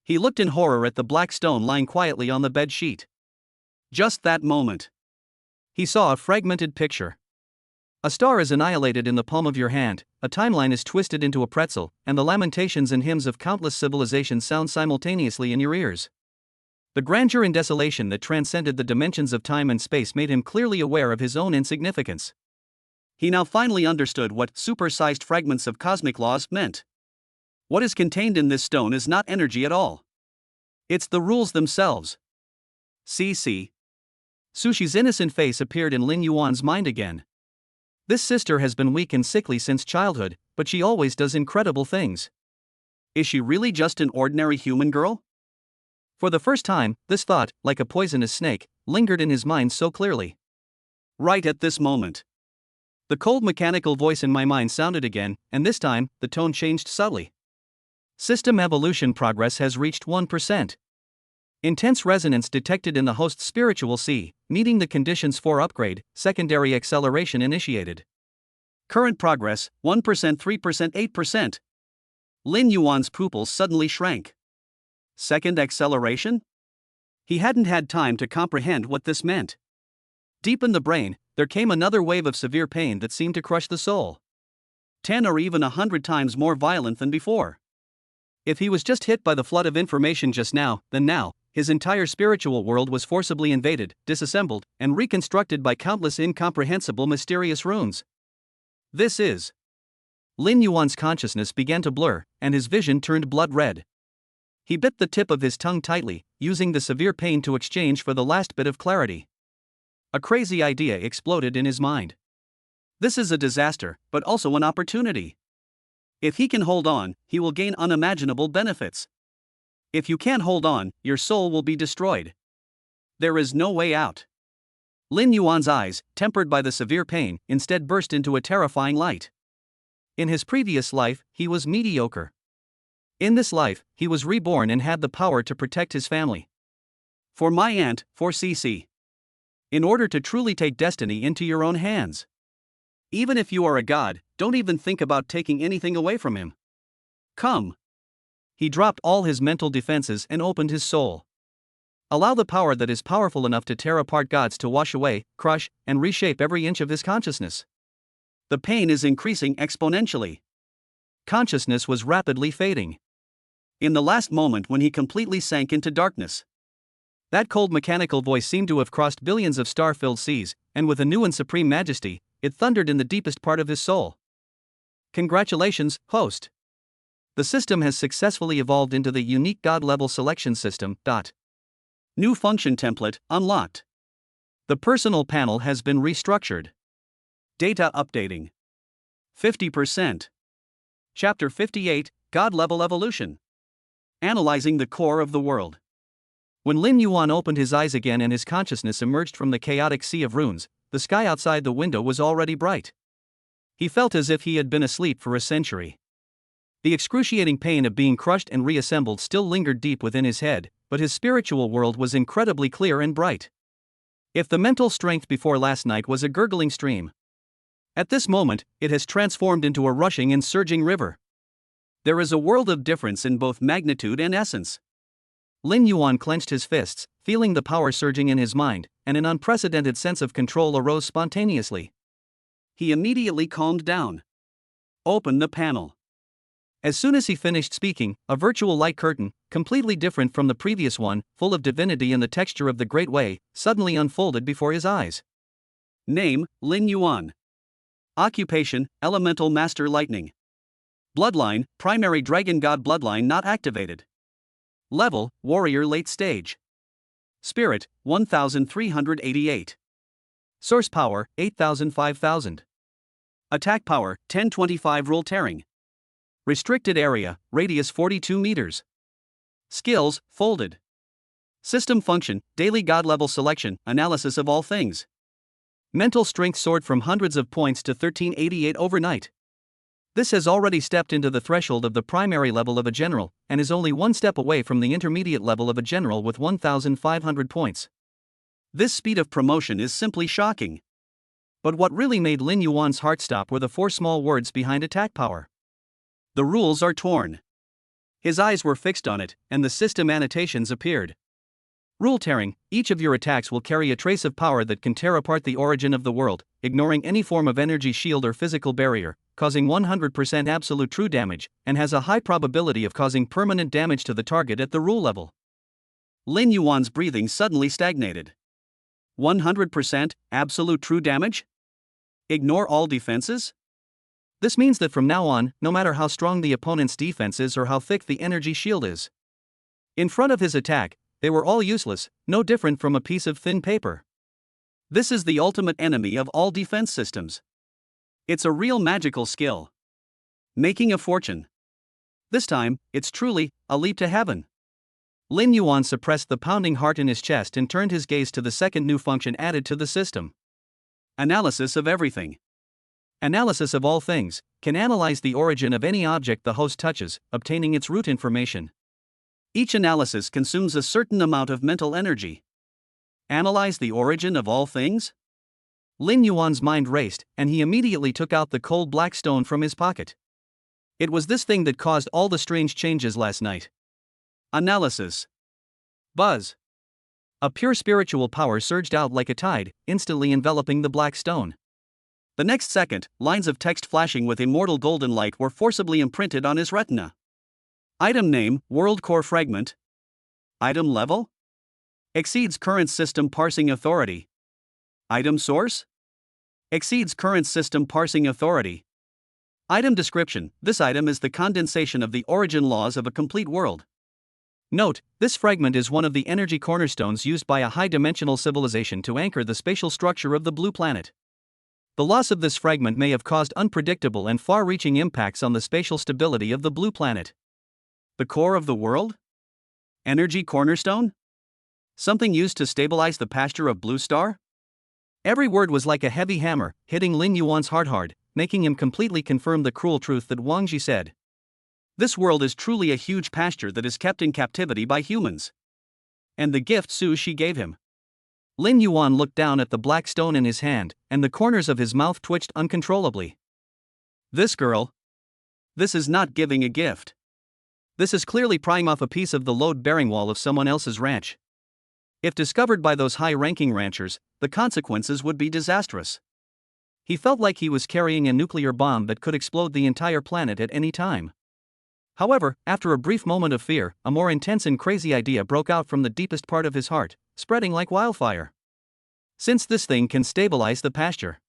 Speaker 1: He looked in horror at the black stone lying quietly on the bed sheet. Just that moment, he saw a fragmented picture. A star is annihilated in the palm of your hand, a timeline is twisted into a pretzel, and the lamentations and hymns of countless civilizations sound simultaneously in your ears. The grandeur and desolation that transcended the dimensions of time and space made him clearly aware of his own insignificance. He now finally understood what super-sized fragments of cosmic laws meant. What is contained in this stone is not energy at all. It's the rules themselves. See. Sushi's innocent face appeared in Lin Yuan's mind again. This sister has been weak and sickly since childhood, but she always does incredible things. Is she really just an ordinary human girl? For the first time, this thought, like a poisonous snake, lingered in his mind so clearly. Right at this moment, the cold mechanical voice in my mind sounded again, and this time, the tone changed subtly. System evolution progress has reached 1%. Intense resonance detected in the host's spiritual sea, meeting the conditions for upgrade, secondary acceleration initiated. Current progress, 1%, 3%, 8%. Lin Yuan's pupils suddenly shrank. Second acceleration? He hadn't had time to comprehend what this meant. Deep in the brain, there came another wave of severe pain that seemed to crush the soul. 10 or even 100 times more violent than before. If he was just hit by the flood of information just now, then now, his entire spiritual world was forcibly invaded, disassembled, and reconstructed by countless incomprehensible mysterious runes. This is. Lin Yuan's consciousness began to blur, and his vision turned blood red. He bit the tip of his tongue tightly, using the severe pain to exchange for the last bit of clarity. A crazy idea exploded in his mind. This is a disaster, but also an opportunity. If he can hold on, he will gain unimaginable benefits. If you can't hold on, your soul will be destroyed. There is no way out. Lin Yuan's eyes, tempered by the severe pain, instead burst into a terrifying light. In his previous life, he was mediocre. In this life, he was reborn and had the power to protect his family. For my aunt, for CC. In order to truly take destiny into your own hands. Even if you are a god, don't even think about taking anything away from him. Come. He dropped all his mental defenses and opened his soul. Allow the power that is powerful enough to tear apart gods to wash away, crush, and reshape every inch of his consciousness. The pain is increasing exponentially. Consciousness was rapidly fading. In the last moment when he completely sank into darkness. That cold mechanical voice seemed to have crossed billions of star-filled seas, and with a new and supreme majesty, it thundered in the deepest part of his soul. Congratulations, host. The system has successfully evolved into the unique God-level selection system. New function template unlocked. The personal panel has been restructured. Data updating. 50%. Chapter 58, God-level evolution. Analyzing the core of the world. When Lin Yuan opened his eyes again and his consciousness emerged from the chaotic sea of runes, the sky outside the window was already bright. He felt as if he had been asleep for a century. The excruciating pain of being crushed and reassembled still lingered deep within his head, but his spiritual world was incredibly clear and bright. If the mental strength before last night was a gurgling stream, at this moment, it has transformed into a rushing and surging river. There is a world of difference in both magnitude and essence. Lin Yuan clenched his fists, feeling the power surging in his mind, and an unprecedented sense of control arose spontaneously. He immediately calmed down. Open the panel. As soon as he finished speaking, a virtual light curtain, completely different from the previous one, full of divinity and the texture of the Great Way, suddenly unfolded before his eyes. Name, Lin Yuan. Occupation, Elemental Master Lightning. Bloodline, Primary Dragon God Bloodline not activated. Level, Warrior Late Stage. Spirit, 1388. Source Power, 8000 5000. Attack Power, 1025 Rule Tearing. Restricted Area, Radius 42 meters. Skills, Folded. System Function, Daily God Level Selection, Analysis of all things. Mental Strength soared from hundreds of points to 1388 overnight. This has already stepped into the threshold of the primary level of a general, and is only one step away from the intermediate level of a general with 1,500 points. This speed of promotion is simply shocking. But what really made Lin Yuan's heart stop were the four small words behind attack power. The rules are torn. His eyes were fixed on it, and the system annotations appeared. Rule tearing, each of your attacks will carry a trace of power that can tear apart the origin of the world, ignoring any form of energy shield or physical barrier, causing 100% absolute true damage, and has a high probability of causing permanent damage to the target at the rule level. Lin Yuan's breathing suddenly stagnated. 100% absolute true damage? Ignore all defenses? This means that from now on, no matter how strong the opponent's defense is or how thick the energy shield is, in front of his attack, they were all useless, no different from a piece of thin paper. This is the ultimate enemy of all defense systems. It's a real magical skill. Making a fortune. This time, it's truly a leap to heaven. Lin Yuan suppressed the pounding heart in his chest and turned his gaze to the second new function added to the system. Analysis of everything. Analysis of all things can analyze the origin of any object the host touches, obtaining its root information. Each analysis consumes a certain amount of mental energy. Analyze the origin of all things? Lin Yuan's mind raced, and he immediately took out the cold black stone from his pocket. It was this thing that caused all the strange changes last night. Analysis. Buzz. A pure spiritual power surged out like a tide, instantly enveloping the black stone. The next second, lines of text flashing with immortal golden light were forcibly imprinted on his retina. Item name, World Core Fragment. Item level? Exceeds current system parsing authority. Item source? Exceeds current system parsing authority. Item description. This item is the condensation of the origin laws of a complete world. Note, this fragment is one of the energy cornerstones used by a high-dimensional civilization to anchor the spatial structure of the blue planet. The loss of this fragment may have caused unpredictable and far-reaching impacts on the spatial stability of the blue planet. The core of the world? Energy cornerstone? Something used to stabilize the pasture of Blue Star? Every word was like a heavy hammer, hitting Lin Yuan's heart hard, making him completely confirm the cruel truth that Wang Ji said. This world is truly a huge pasture that is kept in captivity by humans. And the gift Su Shi gave him. Lin Yuan looked down at the black stone in his hand, and the corners of his mouth twitched uncontrollably. This girl. This is not giving a gift. This is clearly prying off a piece of the load-bearing wall of someone else's ranch. If discovered by those high-ranking ranchers, the consequences would be disastrous. He felt like he was carrying a nuclear bomb that could explode the entire planet at any time. However, after a brief moment of fear, a more intense and crazy idea broke out from the deepest part of his heart, spreading like wildfire. Since this thing can stabilize the pasture,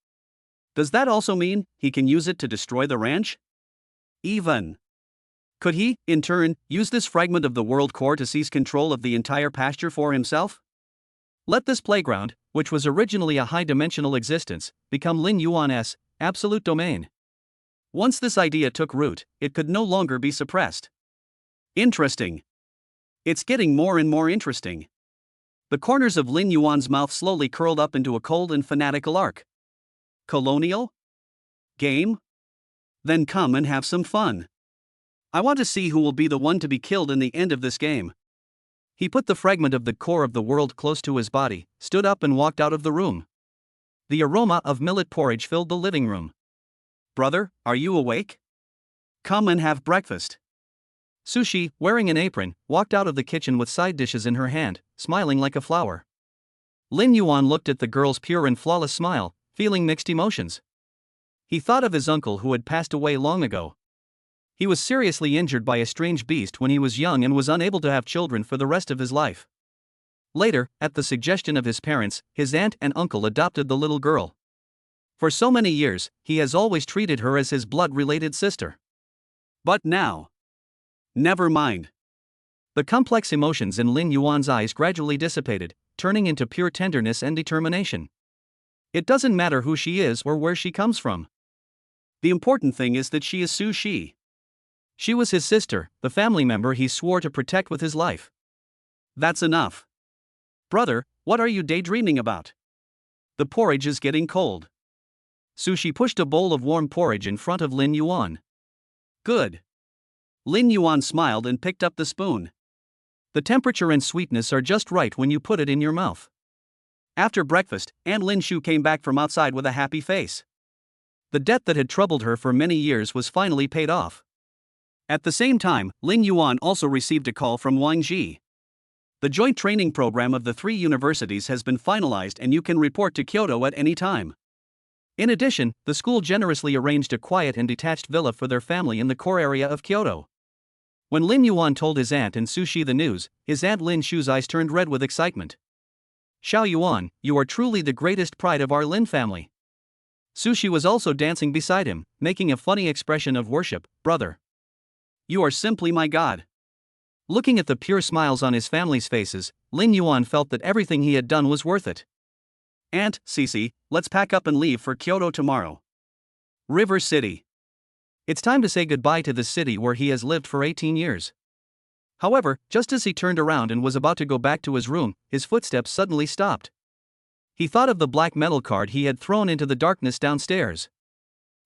Speaker 1: does that also mean he can use it to destroy the ranch? Even. Could he, in turn, use this fragment of the world core to seize control of the entire pasture for himself? Let this playground, which was originally a high-dimensional existence, become Lin Yuan's absolute domain. Once this idea took root, it could no longer be suppressed. Interesting. It's getting more and more interesting. The corners of Lin Yuan's mouth slowly curled up into a cold and fanatical arc. Colonial? Game? Then come and have some fun. I want to see who will be the one to be killed in the end of this game. He put the fragment of the core of the world close to his body, stood up and walked out of the room. The aroma of millet porridge filled the living room. Brother, are you awake? Come and have breakfast. Su Shi, wearing an apron, walked out of the kitchen with side dishes in her hand, smiling like a flower. Lin Yuan looked at the girl's pure and flawless smile, feeling mixed emotions. He thought of his uncle who had passed away long ago. He was seriously injured by a strange beast when he was young and was unable to have children for the rest of his life. Later, at the suggestion of his parents, his aunt and uncle adopted the little girl. For so many years, he has always treated her as his blood-related sister. But now. Never mind. The complex emotions in Lin Yuan's eyes gradually dissipated, turning into pure tenderness and determination. It doesn't matter who she is or where she comes from. The important thing is that she is Su Shi. She was his sister, the family member he swore to protect with his life. That's enough. Brother, what are you daydreaming about? The porridge is getting cold. Su Shi pushed a bowl of warm porridge in front of Lin Yuan. Good. Lin Yuan smiled and picked up the spoon. The temperature and sweetness are just right when you put it in your mouth. After breakfast, Aunt Lin Shu came back from outside with a happy face. The debt that had troubled her for many years was finally paid off. At the same time, Lin Yuan also received a call from Wang Ji. The joint training program of the 3 universities has been finalized and you can report to Kyoto at any time. In addition, the school generously arranged a quiet and detached villa for their family in the core area of Kyoto. When Lin Yuan told his aunt and Su Shi the news, his aunt Lin Shu's eyes turned red with excitement. Xiao Yuan, you are truly the greatest pride of our Lin family. Su Shi was also dancing beside him, making a funny expression of worship. Brother. You are simply my god. Looking at the pure smiles on his family's faces, Lin Yuan felt that everything he had done was worth it. Aunt, Cece, let's pack up and leave for Kyoto tomorrow. River City. It's time to say goodbye to the city where he has lived for 18 years. However, just as he turned around and was about to go back to his room, his footsteps suddenly stopped. He thought of the black metal card he had thrown into the darkness downstairs.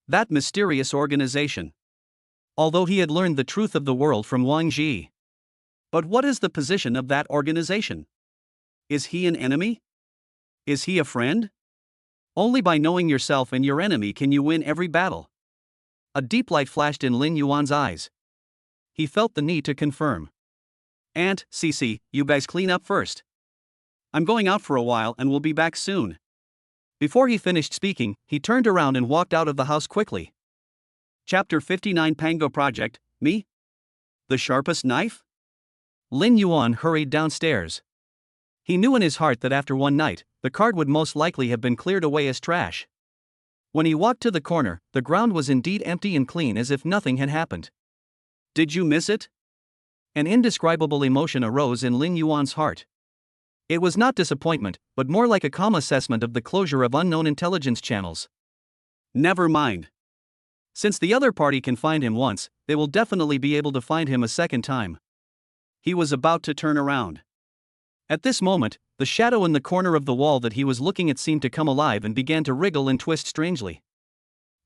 Speaker 1: That mysterious organization. Although he had learned the truth of the world from Wang Ji. But what is the position of that organization? Is he an enemy? Is he a friend? Only by knowing yourself and your enemy can you win every battle. A deep light flashed in Lin Yuan's eyes. He felt the need to confirm. "Aunt, Cece, you guys clean up first. I'm going out for a while and will be back soon." Before he finished speaking, he turned around and walked out of the house quickly. Chapter 59 Pango Project, Me? The sharpest knife? Lin Yuan hurried downstairs. He knew in his heart that after one night, the card would most likely have been cleared away as trash. When he walked to the corner, the ground was indeed empty and clean as if nothing had happened. Did you miss it? An indescribable emotion arose in Lin Yuan's heart. It was not disappointment, but more like a calm assessment of the closure of unknown intelligence channels. Never mind. Since the other party can find him once, they will definitely be able to find him a second time. He was about to turn around. At this moment, the shadow in the corner of the wall that he was looking at seemed to come alive and began to wriggle and twist strangely.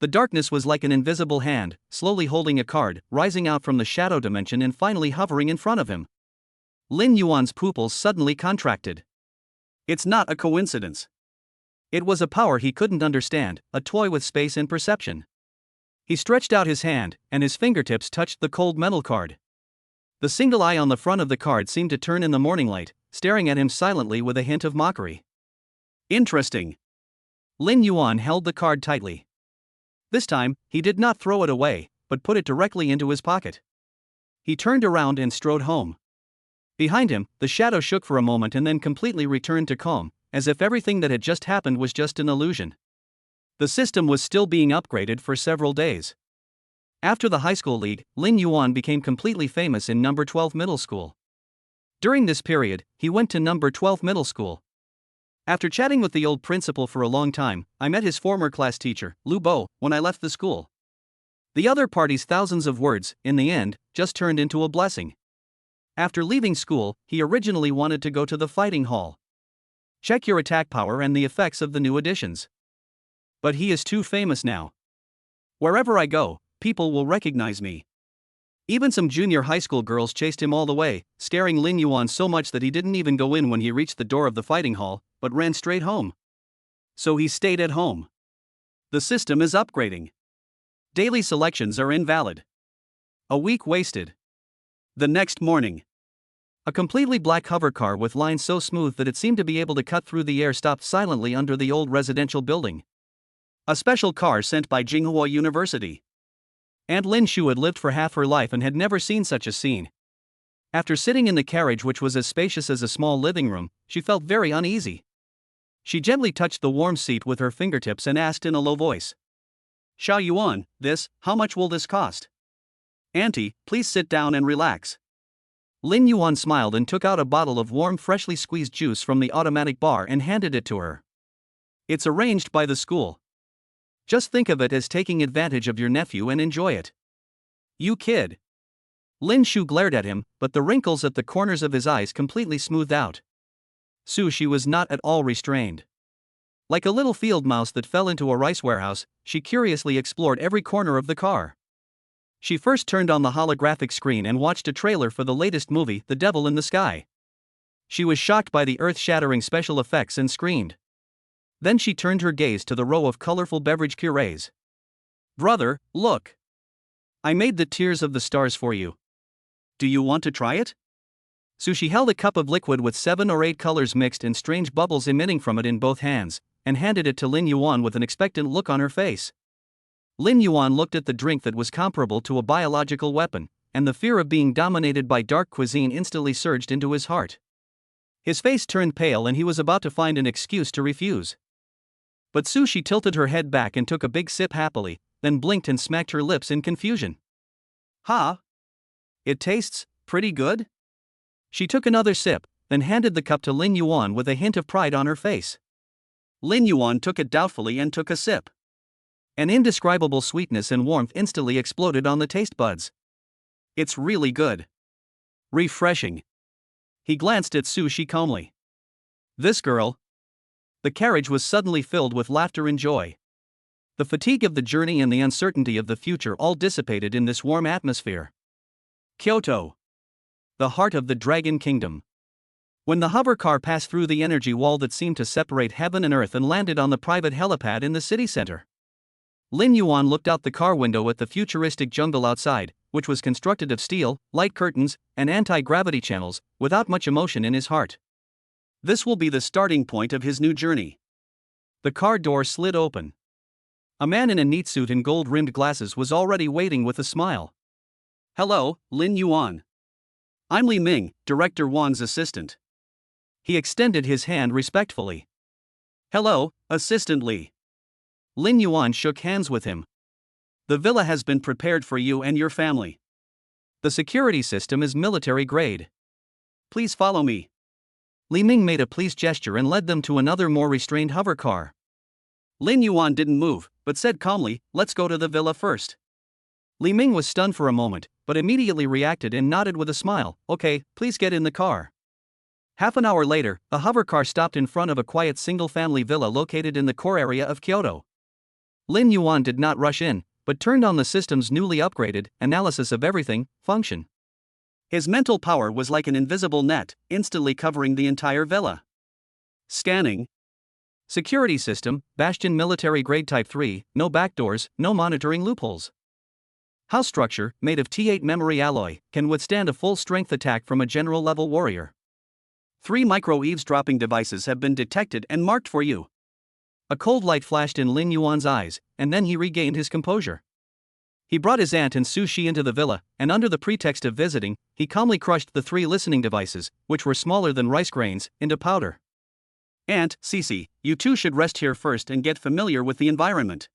Speaker 1: The darkness was like an invisible hand, slowly holding a card, rising out from the shadow dimension and finally hovering in front of him. Lin Yuan's pupils suddenly contracted. It's not a coincidence. It was a power he couldn't understand, a toy with space and perception. He stretched out his hand, and his fingertips touched the cold metal card. The single eye on the front of the card seemed to turn in the morning light, staring at him silently with a hint of mockery. Interesting. Lin Yuan held the card tightly. This time, he did not throw it away, but put it directly into his pocket. He turned around and strode home. Behind him, the shadow shook for a moment and then completely returned to calm, as if everything that had just happened was just an illusion. The system was still being upgraded for several days. After the high school league, Lin Yuan became completely famous in number 12 middle school. During this period, he went to number 12 middle school. After chatting with the old principal for a long time, I met his former class teacher, Lu Bo, when I left the school. The other party's thousands of words, in the end, just turned into a blessing. After leaving school, he originally wanted to go to the fighting hall. Check your attack power and the effects of the new additions. But he is too famous now. Wherever I go, people will recognize me. Even some junior high school girls chased him all the way, scaring Lin Yuan so much that he didn't even go in when he reached the door of the fighting hall, but ran straight home. So he stayed at home. The system is upgrading. Daily selections are invalid. A week wasted. The next morning, a completely black hover car with lines so smooth that it seemed to be able to cut through the air stopped silently under the old residential building. A special car sent by Jinghua University. Aunt Lin Shu had lived for half her life and had never seen such a scene. After sitting in the carriage, which was as spacious as a small living room, she felt very uneasy. She gently touched the warm seat with her fingertips and asked in a low voice. "Xiao Yuan, how much will this cost?" "Auntie, please sit down and relax." Lin Yuan smiled and took out a bottle of warm, freshly squeezed juice from the automatic bar and handed it to her. "It's arranged by the school. Just think of it as taking advantage of your nephew and enjoy it." "You kid." Lin Shu glared at him, but the wrinkles at the corners of his eyes completely smoothed out. She was not at all restrained. Like a little field mouse that fell into a rice warehouse, she curiously explored every corner of the car. She first turned on the holographic screen and watched a trailer for the latest movie, The Devil in the Sky. She was shocked by the earth-shattering special effects and screamed. Then she turned her gaze to the row of colorful beverage curees. "Brother, look. I made the Tears of the Stars for you. Do you want to try it?" She held a cup of liquid with 7 or 8 colors mixed and strange bubbles emitting from it in both hands, and handed it to Lin Yuan with an expectant look on her face. Lin Yuan looked at the drink that was comparable to a biological weapon, and the fear of being dominated by dark cuisine instantly surged into his heart. His face turned pale and he was about to find an excuse to refuse. But She tilted her head back and took a big sip happily, then blinked and smacked her lips in confusion. "Ha! It tastes pretty good?" She took another sip, then handed the cup to Lin Yuan with a hint of pride on her face. Lin Yuan took it doubtfully and took a sip. An indescribable sweetness and warmth instantly exploded on the taste buds. "It's really good. Refreshing." He glanced at She calmly. "This girl." The carriage was suddenly filled with laughter and joy. The fatigue of the journey and the uncertainty of the future all dissipated in this warm atmosphere. Kyoto. The heart of the Dragon Kingdom. When the hover car passed through the energy wall that seemed to separate heaven and earth and landed on the private helipad in the city center, Lin Yuan looked out the car window at the futuristic jungle outside, which was constructed of steel, light curtains, and anti-gravity channels, without much emotion in his heart. This will be the starting point of his new journey. The car door slid open. A man in a neat suit and gold-rimmed glasses was already waiting with a smile. "Hello, Lin Yuan. I'm Li Ming, Director Wang's assistant." He extended his hand respectfully. "Hello, Assistant Li." Lin Yuan shook hands with him. "The villa has been prepared for you and your family. The security system is military grade. Please follow me." Li Ming made a pleased gesture and led them to another more restrained hover car. Lin Yuan didn't move, but said calmly, "Let's go to the villa first." Li Ming was stunned for a moment, but immediately reacted and nodded with a smile. "Okay, please get in the car." Half an hour later, a hover car stopped in front of a quiet single-family villa located in the core area of Kyoto. Lin Yuan did not rush in, but turned on the system's newly upgraded analysis of everything function. His mental power was like an invisible net, instantly covering the entire villa. Scanning. Security system, Bastion military grade type 3, no backdoors, no monitoring loopholes. House structure, made of T8 memory alloy, can withstand a full-strength attack from a general-level warrior. 3 micro-eavesdropping devices have been detected and marked for you. A cold light flashed in Lin Yuan's eyes, and then he regained his composure. He brought his aunt and Su-Shi into the villa, and under the pretext of visiting, he calmly crushed the 3 listening devices, which were smaller than rice grains, into powder. "Aunt, Cece, you two should rest here first and get familiar with the environment."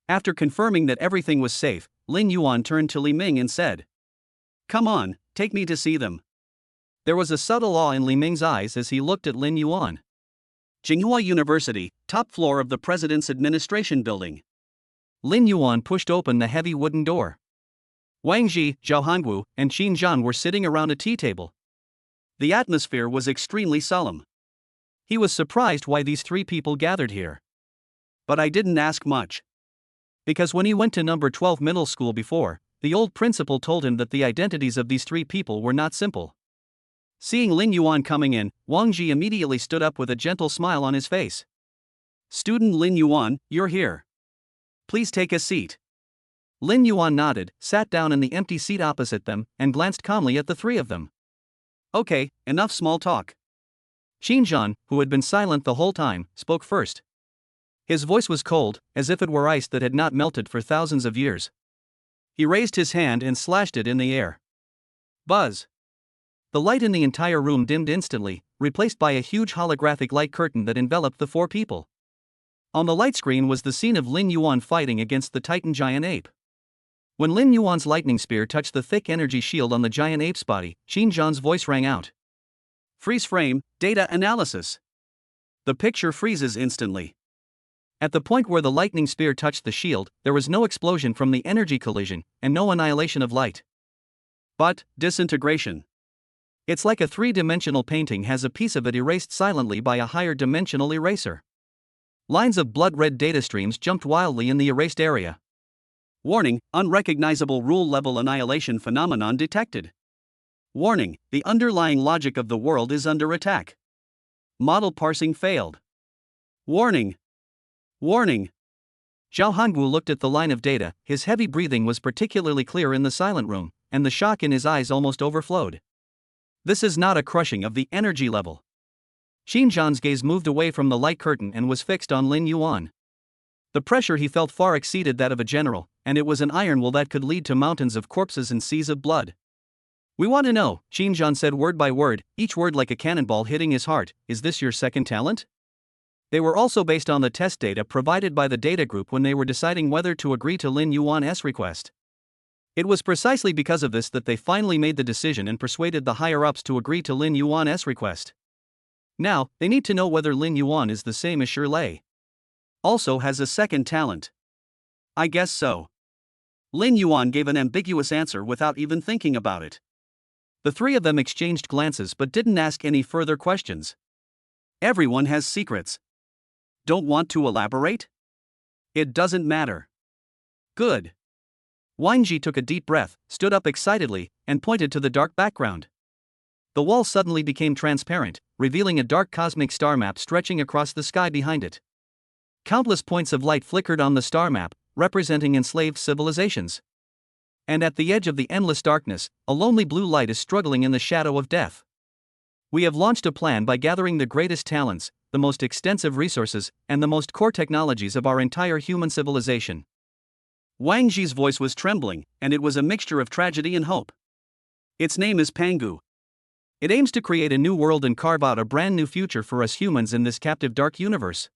Speaker 1: After confirming that everything was safe, Lin Yuan turned to Li Ming and said, "Come on, take me to see them." There was a subtle awe in Li Ming's eyes as he looked at Lin Yuan. Tsinghua University, top floor of the President's Administration Building. Lin Yuan pushed open the heavy wooden door. Wang Ji, Zhao Hangwu, and Qin Zhan were sitting around a tea table. The atmosphere was extremely solemn. He was surprised why these 3 people gathered here. "But I didn't ask much." Because when he went to number 12 middle school before, the old principal told him that the identities of these 3 people were not simple. Seeing Lin Yuan coming in, Wang Ji immediately stood up with a gentle smile on his face. "Student Lin Yuan, you're here. Please take a seat." Lin Yuan nodded, sat down in the empty seat opposite them, and glanced calmly at the 3 of them. "Okay, enough small talk." Qin Zhan, who had been silent the whole time, spoke first. His voice was cold, as if it were ice that had not melted for thousands of years. He raised his hand and slashed it in the air. Buzz. The light in the entire room dimmed instantly, replaced by a huge holographic light curtain that enveloped the 4 people. On the light screen was the scene of Lin Yuan fighting against the Titan giant ape. When Lin Yuan's lightning spear touched the thick energy shield on the giant ape's body, Qin Zhan's voice rang out. "Freeze frame, data analysis." The picture freezes instantly. At the point where the lightning spear touched the shield, there was no explosion from the energy collision, and no annihilation of light. But disintegration. It's like a 3-dimensional painting has a piece of it erased silently by a higher dimensional eraser. Lines of blood-red data streams jumped wildly in the erased area. Warning, unrecognizable rule-level annihilation phenomenon detected. Warning, the underlying logic of the world is under attack. Model parsing failed. Warning. Warning. Zhao Hangwu looked at the line of data, his heavy breathing was particularly clear in the silent room, and the shock in his eyes almost overflowed. This is not a crushing of the energy level. Qin Zhan's gaze moved away from the light curtain and was fixed on Lin Yuan. The pressure he felt far exceeded that of a general, and it was an iron will that could lead to mountains of corpses and seas of blood. "We want to know," Qin Zhan said word by word, each word like a cannonball hitting his heart, "is this your second talent?" They were also based on the test data provided by the data group when they were deciding whether to agree to Lin Yuan's request. It was precisely because of this that they finally made the decision and persuaded the higher-ups to agree to Lin Yuan's request. Now, they need to know whether Lin Yuan is the same as Shirley. Also has a second talent. I guess so. Lin Yuan gave an ambiguous answer without even thinking about it. The 3 of them exchanged glances but didn't ask any further questions. Everyone has secrets. Don't want to elaborate? It doesn't matter. Good. Wang Ji took a deep breath, stood up excitedly, and pointed to the dark background. The wall suddenly became transparent, revealing a dark cosmic star map stretching across the sky behind it. Countless points of light flickered on the star map, representing enslaved civilizations. And at the edge of the endless darkness, a lonely blue light is struggling in the shadow of death. We have launched a plan by gathering the greatest talents, the most extensive resources, and the most core technologies of our entire human civilization. Wang Ji's voice was trembling, and it was a mixture of tragedy and hope. Its name is Pangu. It aims to create a new world and carve out a brand new future for us humans in this captive dark universe.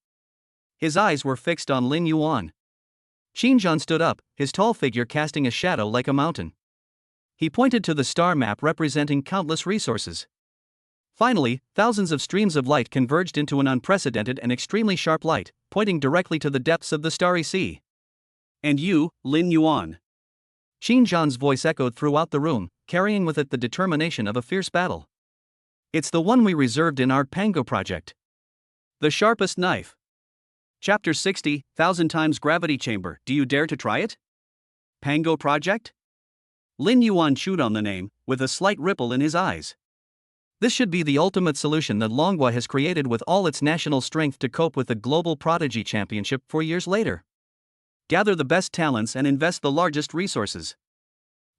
Speaker 1: His eyes were fixed on Lin Yuan. Xinjiang stood up, his tall figure casting a shadow like a mountain. He pointed to the star map representing countless resources. Finally, thousands of streams of light converged into an unprecedented and extremely sharp light, pointing directly to the depths of the starry sea. And you, Lin Yuan. Xinjiang's voice echoed throughout the room, carrying with it the determination of a fierce battle. It's the one we reserved in our Pango project. The sharpest knife. Chapter 60, 1000 times gravity chamber. Do you dare to try it? Pango project? Lin Yuan chewed on the name, with a slight ripple in his eyes. This should be the ultimate solution that Longhua has created with all its national strength to cope with the Global Prodigy Championship 4 years later. Gather the best talents and invest the largest resources.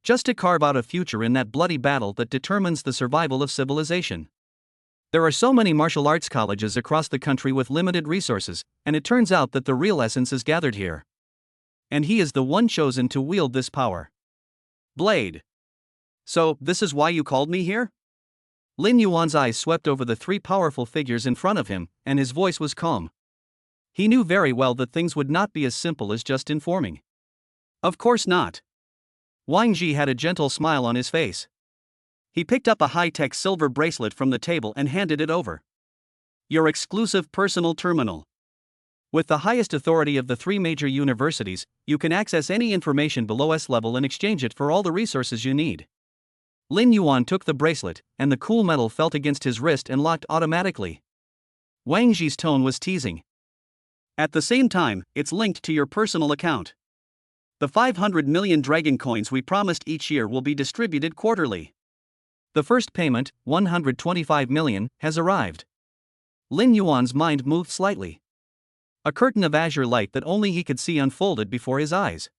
Speaker 1: Just to carve out a future in that bloody battle that determines the survival of civilization. There are so many martial arts colleges across the country with limited resources, and it turns out that the real essence is gathered here. And he is the one chosen to wield this power. Blade. So, this is why you called me here? Lin Yuan's eyes swept over the three powerful figures in front of him, and his voice was calm. He knew very well that things would not be as simple as just informing. Of course not. Wang Ji had a gentle smile on his face. He picked up a high-tech silver bracelet from the table and handed it over. Your exclusive personal terminal. With the highest authority of the three major universities, you can access any information below S level and exchange it for all the resources you need. Lin Yuan took the bracelet, and the cool metal felt against his wrist and locked automatically. Wang Ji's tone was teasing. At the same time, it's linked to your personal account. The 500 million dragon coins we promised each year will be distributed quarterly. The first payment, 125 million, has arrived. Lin Yuan's mind moved slightly. A curtain of azure light that only he could see unfolded before his eyes.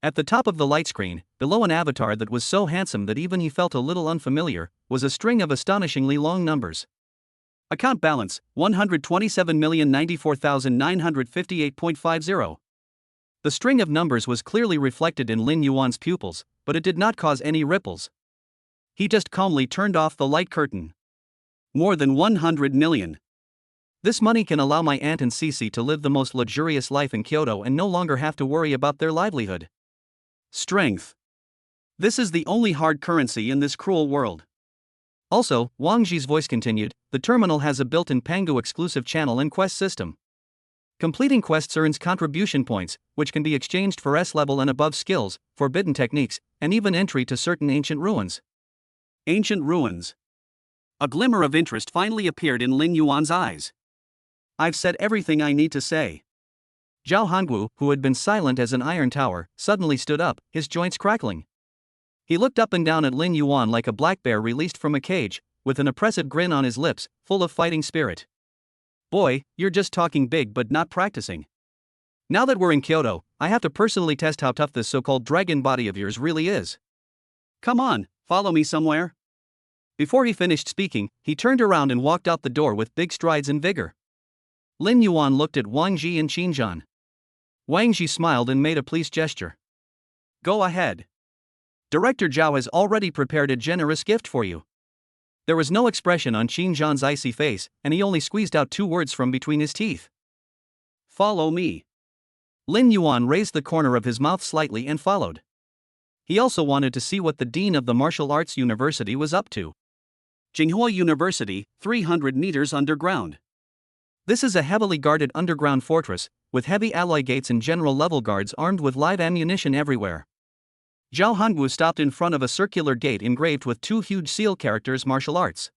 Speaker 1: At the top of the light screen, below an avatar that was so handsome that even he felt a little unfamiliar, was a string of astonishingly long numbers. Account balance, 127,094,958.50. The string of numbers was clearly reflected in Lin Yuan's pupils, but it did not cause any ripples. He just calmly turned off the light curtain. More than 100 million. This money can allow my aunt and Cece to live the most luxurious life in Kyoto and no longer have to worry about their livelihood. Strength. This is the only hard currency in this cruel world. Also, Wang Ji's voice continued, the terminal has a built-in Pangu exclusive channel and quest system. Completing quests earns contribution points, which can be exchanged for S-level and above skills, forbidden techniques, and even entry to certain ancient ruins. Ancient ruins. A glimmer of interest finally appeared in Lin Yuan's eyes. I've said everything I need to say. Zhao Hongwu, who had been silent as an iron tower, suddenly stood up, his joints crackling. He looked up and down at Lin Yuan like a black bear released from a cage, with an oppressive grin on his lips, full of fighting spirit. Boy, you're just talking big but not practicing. Now that we're in Kyoto, I have to personally test how tough this so-called dragon body of yours really is. Come on, follow me somewhere. Before he finished speaking, he turned around and walked out the door with big strides and vigor. Lin Yuan looked at Wang Ji and Xinjiang. Wang Ji smiled and made a pleased gesture. Go ahead. Director Zhao has already prepared a generous gift for you. There was no expression on Xinjiang's icy face, and he only squeezed out 2 words from between his teeth. Follow me. Lin Yuan raised the corner of his mouth slightly and followed. He also wanted to see what the dean of the martial arts university was up to. Jinghua University, 300 meters underground. This is a heavily guarded underground fortress, with heavy alloy gates and general level guards armed with live ammunition everywhere. Zhao Hongwu stopped in front of a circular gate engraved with 2 huge seal characters martial arts.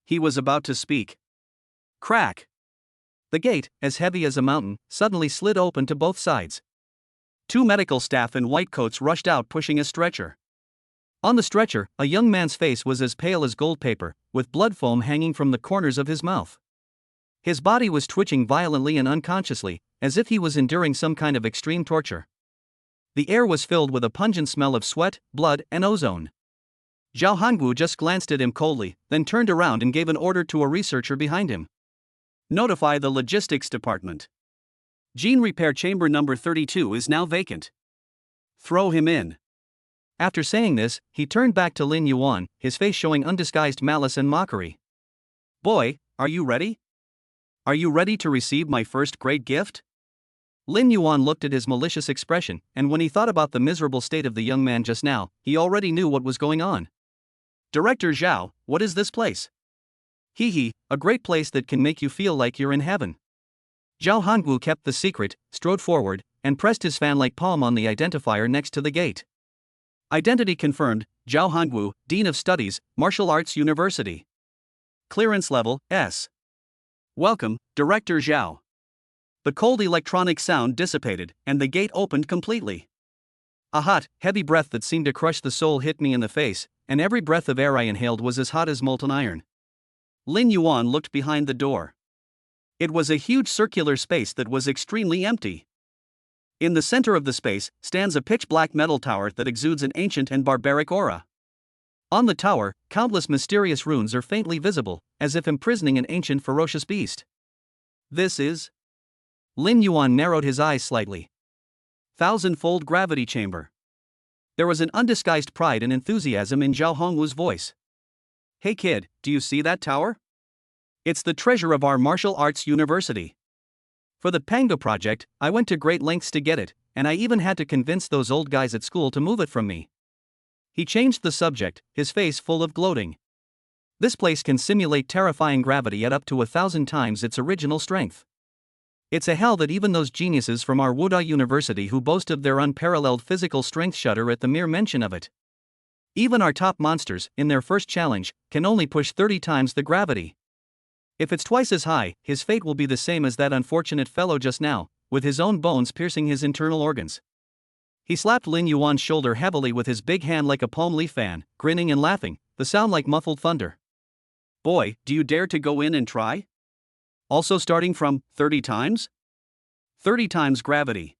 Speaker 1: He was about to speak. Crack! The gate, as heavy as a mountain, suddenly slid open to both sides. 2 medical staff in white coats rushed out pushing a stretcher. On the stretcher, a young man's face was as pale as gold paper, with blood foam hanging from the corners of his mouth. His body was twitching violently and unconsciously, as if he was enduring some kind of extreme torture. The air was filled with a pungent smell of sweat, blood, and ozone. Zhao Hongwu just glanced at him coldly, then turned around and gave an order to a researcher behind him. Notify the logistics department. Gene repair chamber number 32 is now vacant. Throw him in. After saying this, he turned back to Lin Yuan, his face showing undisguised malice and mockery. Boy, are you ready? Are you ready to receive my first great gift? Lin Yuan looked at his malicious expression, and when he thought about the miserable state of the young man just now, he already knew what was going on. Director Zhao, what is this place? Hee, a great place that can make you feel like you're in heaven. Zhao Hongwu kept the secret, strode forward, and pressed his fan-like palm on the identifier next to the gate. Identity confirmed, Zhao Hongwu, Dean of Studies, Martial Arts University. Clearance level, S. Welcome, Director Zhao. The cold electronic sound dissipated, and the gate opened completely. A hot, heavy breath that seemed to crush the soul hit me in the face, and every breath of air I inhaled was as hot as molten iron. Lin Yuan looked behind the door. It was a huge circular space that was extremely empty. In the center of the space stands a pitch-black metal tower that exudes an ancient and barbaric aura. On the tower, countless mysterious runes are faintly visible, as if imprisoning an ancient ferocious beast. This is... Lin Yuan narrowed his eyes slightly. Thousand-fold gravity chamber. There was an undisguised pride and enthusiasm in Zhao Hongwu's voice. Hey kid, do you see that tower? It's the treasure of our martial arts university. For the Pango project, I went to great lengths to get it, and I even had to convince those old guys at school to move it from me. He changed the subject, his face full of gloating. This place can simulate terrifying gravity at up to 1,000 times its original strength. It's a hell that even those geniuses from our Wuda University who boast of their unparalleled physical strength shudder at the mere mention of it. Even our top monsters, in their first challenge, can only push 30 times the gravity. If it's twice as high, his fate will be the same as that unfortunate fellow just now, with his own bones piercing his internal organs. He slapped Lin Yuan's shoulder heavily with his big hand like a palm leaf fan, grinning and laughing, the sound like muffled thunder. Boy, do you dare to go in and try? Also starting from 30 times? 30 times gravity.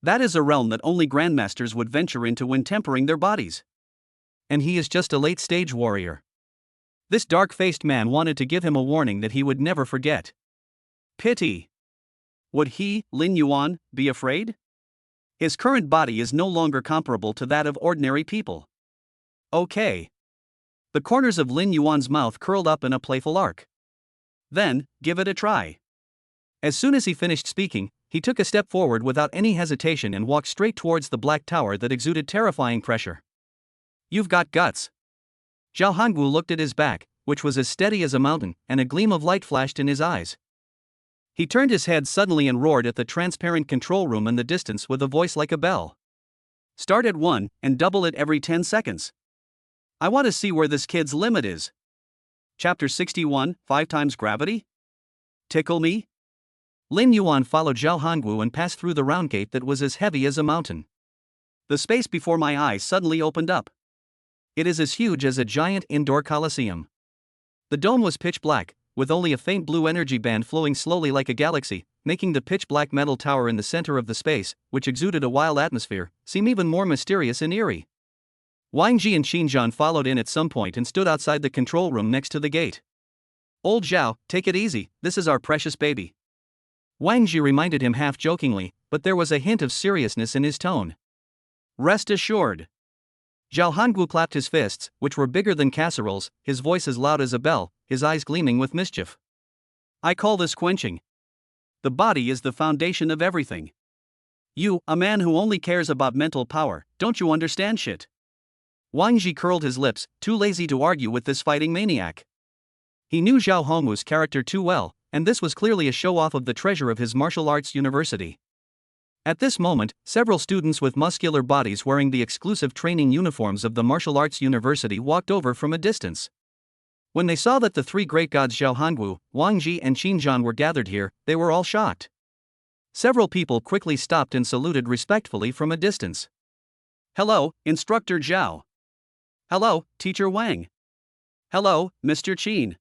Speaker 1: That is a realm that only grandmasters would venture into when tempering their bodies. And he is just a late-stage warrior. This dark-faced man wanted to give him a warning that he would never forget. Pity. Would he, Lin Yuan, be afraid? His current body is no longer comparable to that of ordinary people. Okay. The corners of Lin Yuan's mouth curled up in a playful arc. Then, give it a try. As soon as he finished speaking, he took a step forward without any hesitation and walked straight towards the black tower that exuded terrifying pressure. You've got guts. Zhao Hongwu looked at his back, which was as steady as a mountain, and a gleam of light flashed in his eyes. He turned his head suddenly and roared at the transparent control room in the distance with a voice like a bell. Start at 1, and double it every 10 seconds. I want to see where this kid's limit is. Chapter 61, 5 times gravity? Tickle me? Lin Yuan followed Zhao Hongwu and passed through the round gate that was as heavy as a mountain. The space before my eyes suddenly opened up. It is as huge as a giant indoor coliseum. The dome was pitch black, with only a faint blue energy band flowing slowly like a galaxy, making the pitch-black metal tower in the center of the space, which exuded a wild atmosphere, seem even more mysterious and eerie. Wang Ji and Xinjiang followed in at some point and stood outside the control room next to the gate. Old Zhao, take it easy, this is our precious baby. Wang Ji reminded him half-jokingly, but there was a hint of seriousness in his tone. Rest assured. Zhao Hongwu clapped his fists, which were bigger than casseroles, his voice as loud as a bell, his eyes gleaming with mischief. I call this quenching. The body is the foundation of everything. You, a man who only cares about mental power, don't you understand shit? Wang Ji curled his lips, too lazy to argue with this fighting maniac. He knew Zhao Hongwu's character too well, and this was clearly a show-off of the treasure of his martial arts university. At this moment, several students with muscular bodies wearing the exclusive training uniforms of the martial arts university walked over from a distance. When they saw that the three great gods Zhao Hongwu, Wang Ji and Xinjiang were gathered here, they were all shocked. Several people quickly stopped and saluted respectfully from a distance. Hello, Instructor Zhao. Hello, Teacher Wang. Hello, Mr. Qin.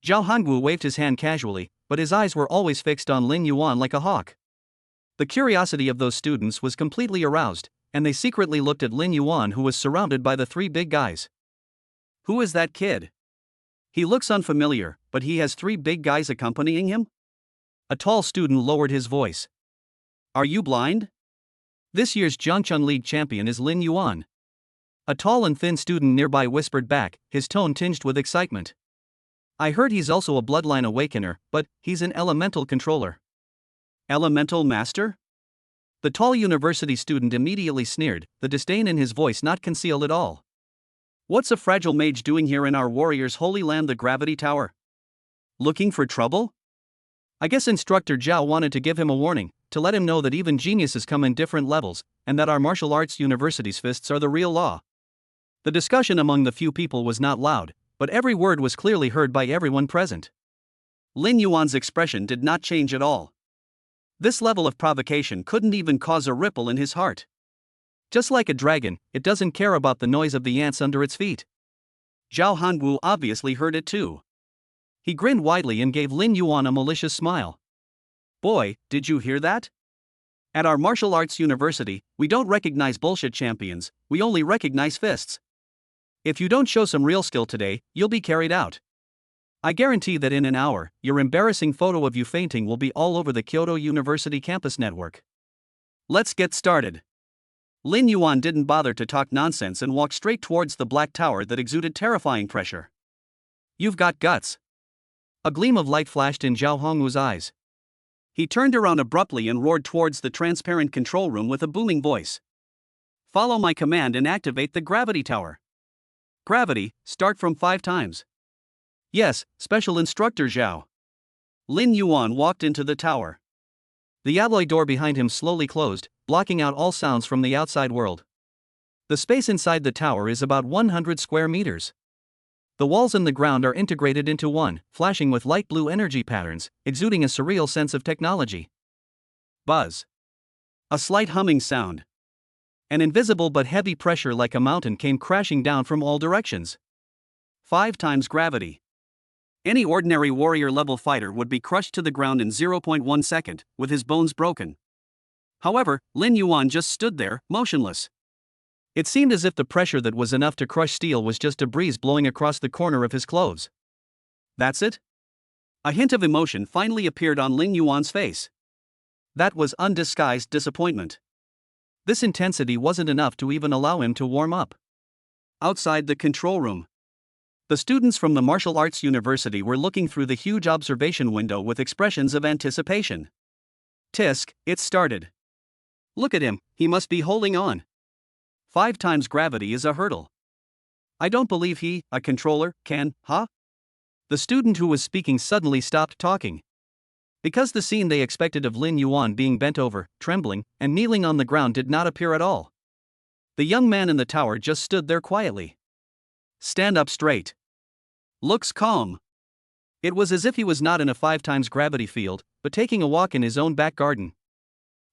Speaker 1: Zhao Hongwu waved his hand casually, but his eyes were always fixed on Lin Yuan like a hawk. The curiosity of those students was completely aroused, and they secretly looked at Lin Yuan, who was surrounded by the three big guys. Who is that kid? He looks unfamiliar, but he has three big guys accompanying him? A tall student lowered his voice. Are you blind? This year's Jiangchun League champion is Lin Yuan. A tall and thin student nearby whispered back, his tone tinged with excitement. I heard he's also a bloodline awakener, but he's an elemental controller. Elemental master? The tall university student immediately sneered, the disdain in his voice not concealed at all. What's a fragile mage doing here in our warrior's holy land, the Gravity Tower? Looking for trouble? I guess Instructor Zhao wanted to give him a warning, to let him know that even geniuses come in different levels, and that our martial arts university's fists are the real law. The discussion among the few people was not loud, but every word was clearly heard by everyone present. Lin Yuan's expression did not change at all. This level of provocation couldn't even cause a ripple in his heart. Just like a dragon, it doesn't care about the noise of the ants under its feet. Zhao Hanwu obviously heard it too. He grinned widely and gave Lin Yuan a malicious smile. Boy, did you hear that? At our martial arts university, we don't recognize bullshit champions, we only recognize fists. If you don't show some real skill today, you'll be carried out. I guarantee that in an hour, your embarrassing photo of you fainting will be all over the Kyoto University campus network. Let's get started. Lin Yuan didn't bother to talk nonsense and walked straight towards the black tower that exuded terrifying pressure. You've got guts. A gleam of light flashed in Zhao Hongwu's eyes. He turned around abruptly and roared towards the transparent control room with a booming voice. Follow my command and activate the gravity tower. Gravity, start from 5 times. Yes, Special Instructor Zhao. Lin Yuan walked into the tower. The alloy door behind him slowly closed, blocking out all sounds from the outside world. The space inside the tower is about 100 square meters. The walls and the ground are integrated into one, flashing with light blue energy patterns, exuding a surreal sense of technology. Buzz. A slight humming sound. An invisible but heavy pressure like a mountain came crashing down from all directions. 5 times gravity. Any ordinary warrior-level fighter would be crushed to the ground in 0.1 second, with his bones broken. However, Lin Yuan just stood there, motionless. It seemed as if the pressure that was enough to crush steel was just a breeze blowing across the corner of his clothes. That's it? A hint of emotion finally appeared on Lin Yuan's face. That was undisguised disappointment. This intensity wasn't enough to even allow him to warm up. Outside the control room, the students from the martial arts university were looking through the huge observation window with expressions of anticipation. Tisk, it started. Look at him, he must be holding on. 5 times gravity is a hurdle. I don't believe he, a controller, can, huh? The student who was speaking suddenly stopped talking. Because the scene they expected of Lin Yuan being bent over, trembling, and kneeling on the ground did not appear at all. The young man in the tower just stood there quietly. Stand up straight. Looks calm. It was as if he was not in a 5 times gravity field, but taking a walk in his own back garden.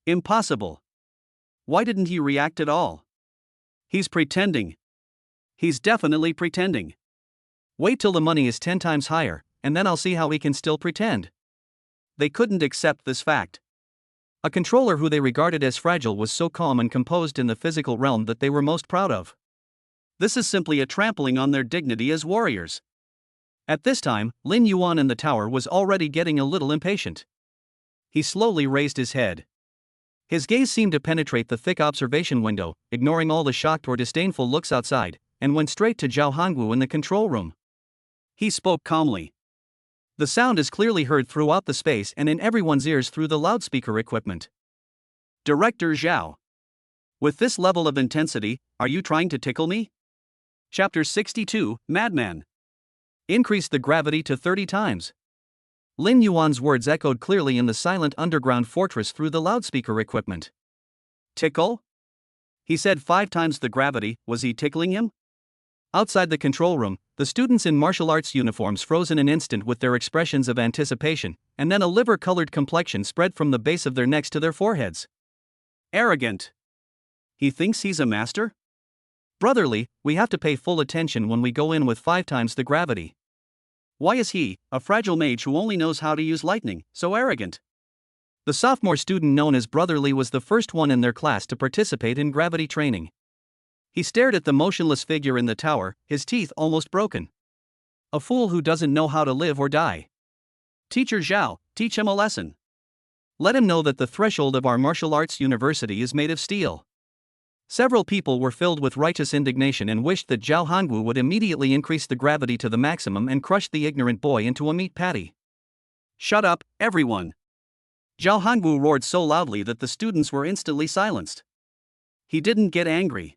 Speaker 1: Impossible. Why didn't he react at all? He's pretending. He's definitely pretending. Wait till the money is 10 times higher, and then I'll see how he can still pretend. They couldn't accept this fact. A controller who they regarded as fragile was so calm and composed in the physical realm that they were most proud of. This is simply a trampling on their dignity as warriors. At this time, Lin Yuan in the tower was already getting a little impatient. He slowly raised his head. His gaze seemed to penetrate the thick observation window, ignoring all the shocked or disdainful looks outside, and went straight to Zhao Hongwu in the control room. He spoke calmly. The sound is clearly heard throughout the space and in everyone's ears through the loudspeaker equipment. Director Zhao. With this level of intensity, are you trying to tickle me? Chapter 62, Madman. Increase the gravity to 30 times. Lin Yuan's words echoed clearly in the silent underground fortress through the loudspeaker equipment. Tickle? He said 5 times the gravity, was he tickling him? Outside the control room, the students in martial arts uniforms froze in an instant with their expressions of anticipation, and then a liver-colored complexion spread from the base of their necks to their foreheads. Arrogant. He thinks he's a master? Brotherly, we have to pay full attention when we go in with 5 times the gravity. Why is he, a fragile mage who only knows how to use lightning, so arrogant? The sophomore student known as Brotherly was the first one in their class to participate in gravity training. He stared at the motionless figure in the tower, his teeth almost broken. A fool who doesn't know how to live or die. Teacher Zhao, teach him a lesson. Let him know that the threshold of our martial arts university is made of steel. Several people were filled with righteous indignation and wished that Zhao Hongwu would immediately increase the gravity to the maximum and crush the ignorant boy into a meat patty. Shut up, everyone! Zhao Hongwu roared so loudly that the students were instantly silenced. He didn't get angry.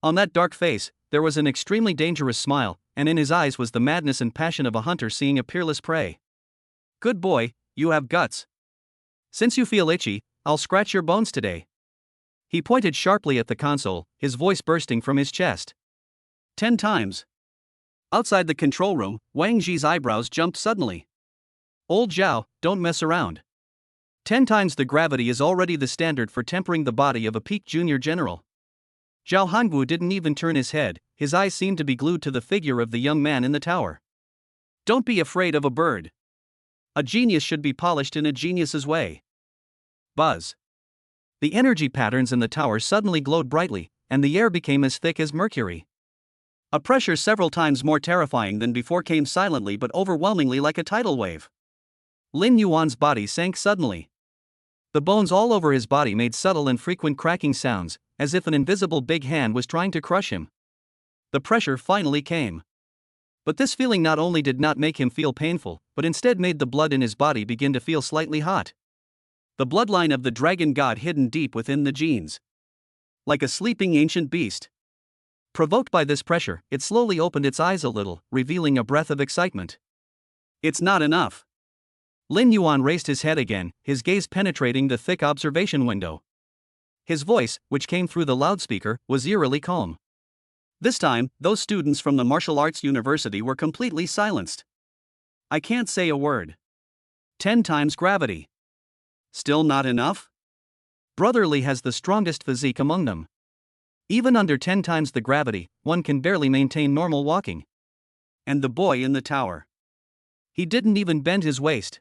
Speaker 1: On that dark face, there was an extremely dangerous smile, and in his eyes was the madness and passion of a hunter seeing a peerless prey. Good boy, you have guts. Since you feel itchy, I'll scratch your bones today. He pointed sharply at the console, his voice bursting from his chest. 10 times. Outside the control room, Wang Ji's eyebrows jumped suddenly. Old Zhao, don't mess around. 10 times the gravity is already the standard for tempering the body of a peak junior general. Zhao Hongwu didn't even turn his head, his eyes seemed to be glued to the figure of the young man in the tower. Don't be afraid of a bird. A genius should be polished in a genius's way. Buzz. The energy patterns in the tower suddenly glowed brightly, and the air became as thick as mercury. A pressure several times more terrifying than before came silently but overwhelmingly like a tidal wave. Lin Yuan's body sank suddenly. The bones all over his body made subtle and frequent cracking sounds, as if an invisible big hand was trying to crush him. The pressure finally came. But this feeling not only did not make him feel painful, but instead made the blood in his body begin to feel slightly hot. The bloodline of the dragon god hidden deep within the genes. Like a sleeping ancient beast. Provoked by this pressure, it slowly opened its eyes a little, revealing a breath of excitement. It's not enough. Lin Yuan raised his head again, his gaze penetrating the thick observation window. His voice, which came through the loudspeaker, was eerily calm. This time, those students from the martial arts university were completely silenced. I can't say a word. 10 times gravity. Still not enough? Brotherly has the strongest physique among them. Even under 10 times the gravity, one can barely maintain normal walking. And the boy in the tower. He didn't even bend his waist.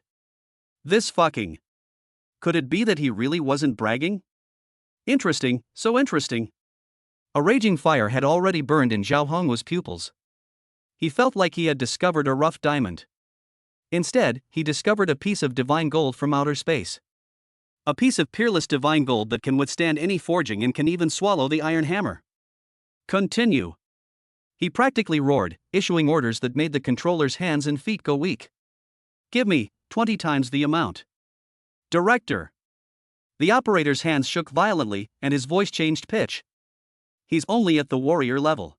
Speaker 1: This fucking. Could it be that he really wasn't bragging? Interesting, so interesting. A raging fire had already burned in Zhao Hongwu's pupils. He felt like he had discovered a rough diamond. Instead, he discovered a piece of divine gold from outer space. A piece of peerless divine gold that can withstand any forging and can even swallow the iron hammer. Continue. He practically roared, issuing orders that made the controller's hands and feet go weak. Give me 20 times the amount. Director. The operator's hands shook violently, and his voice changed pitch. He's only at the warrior level.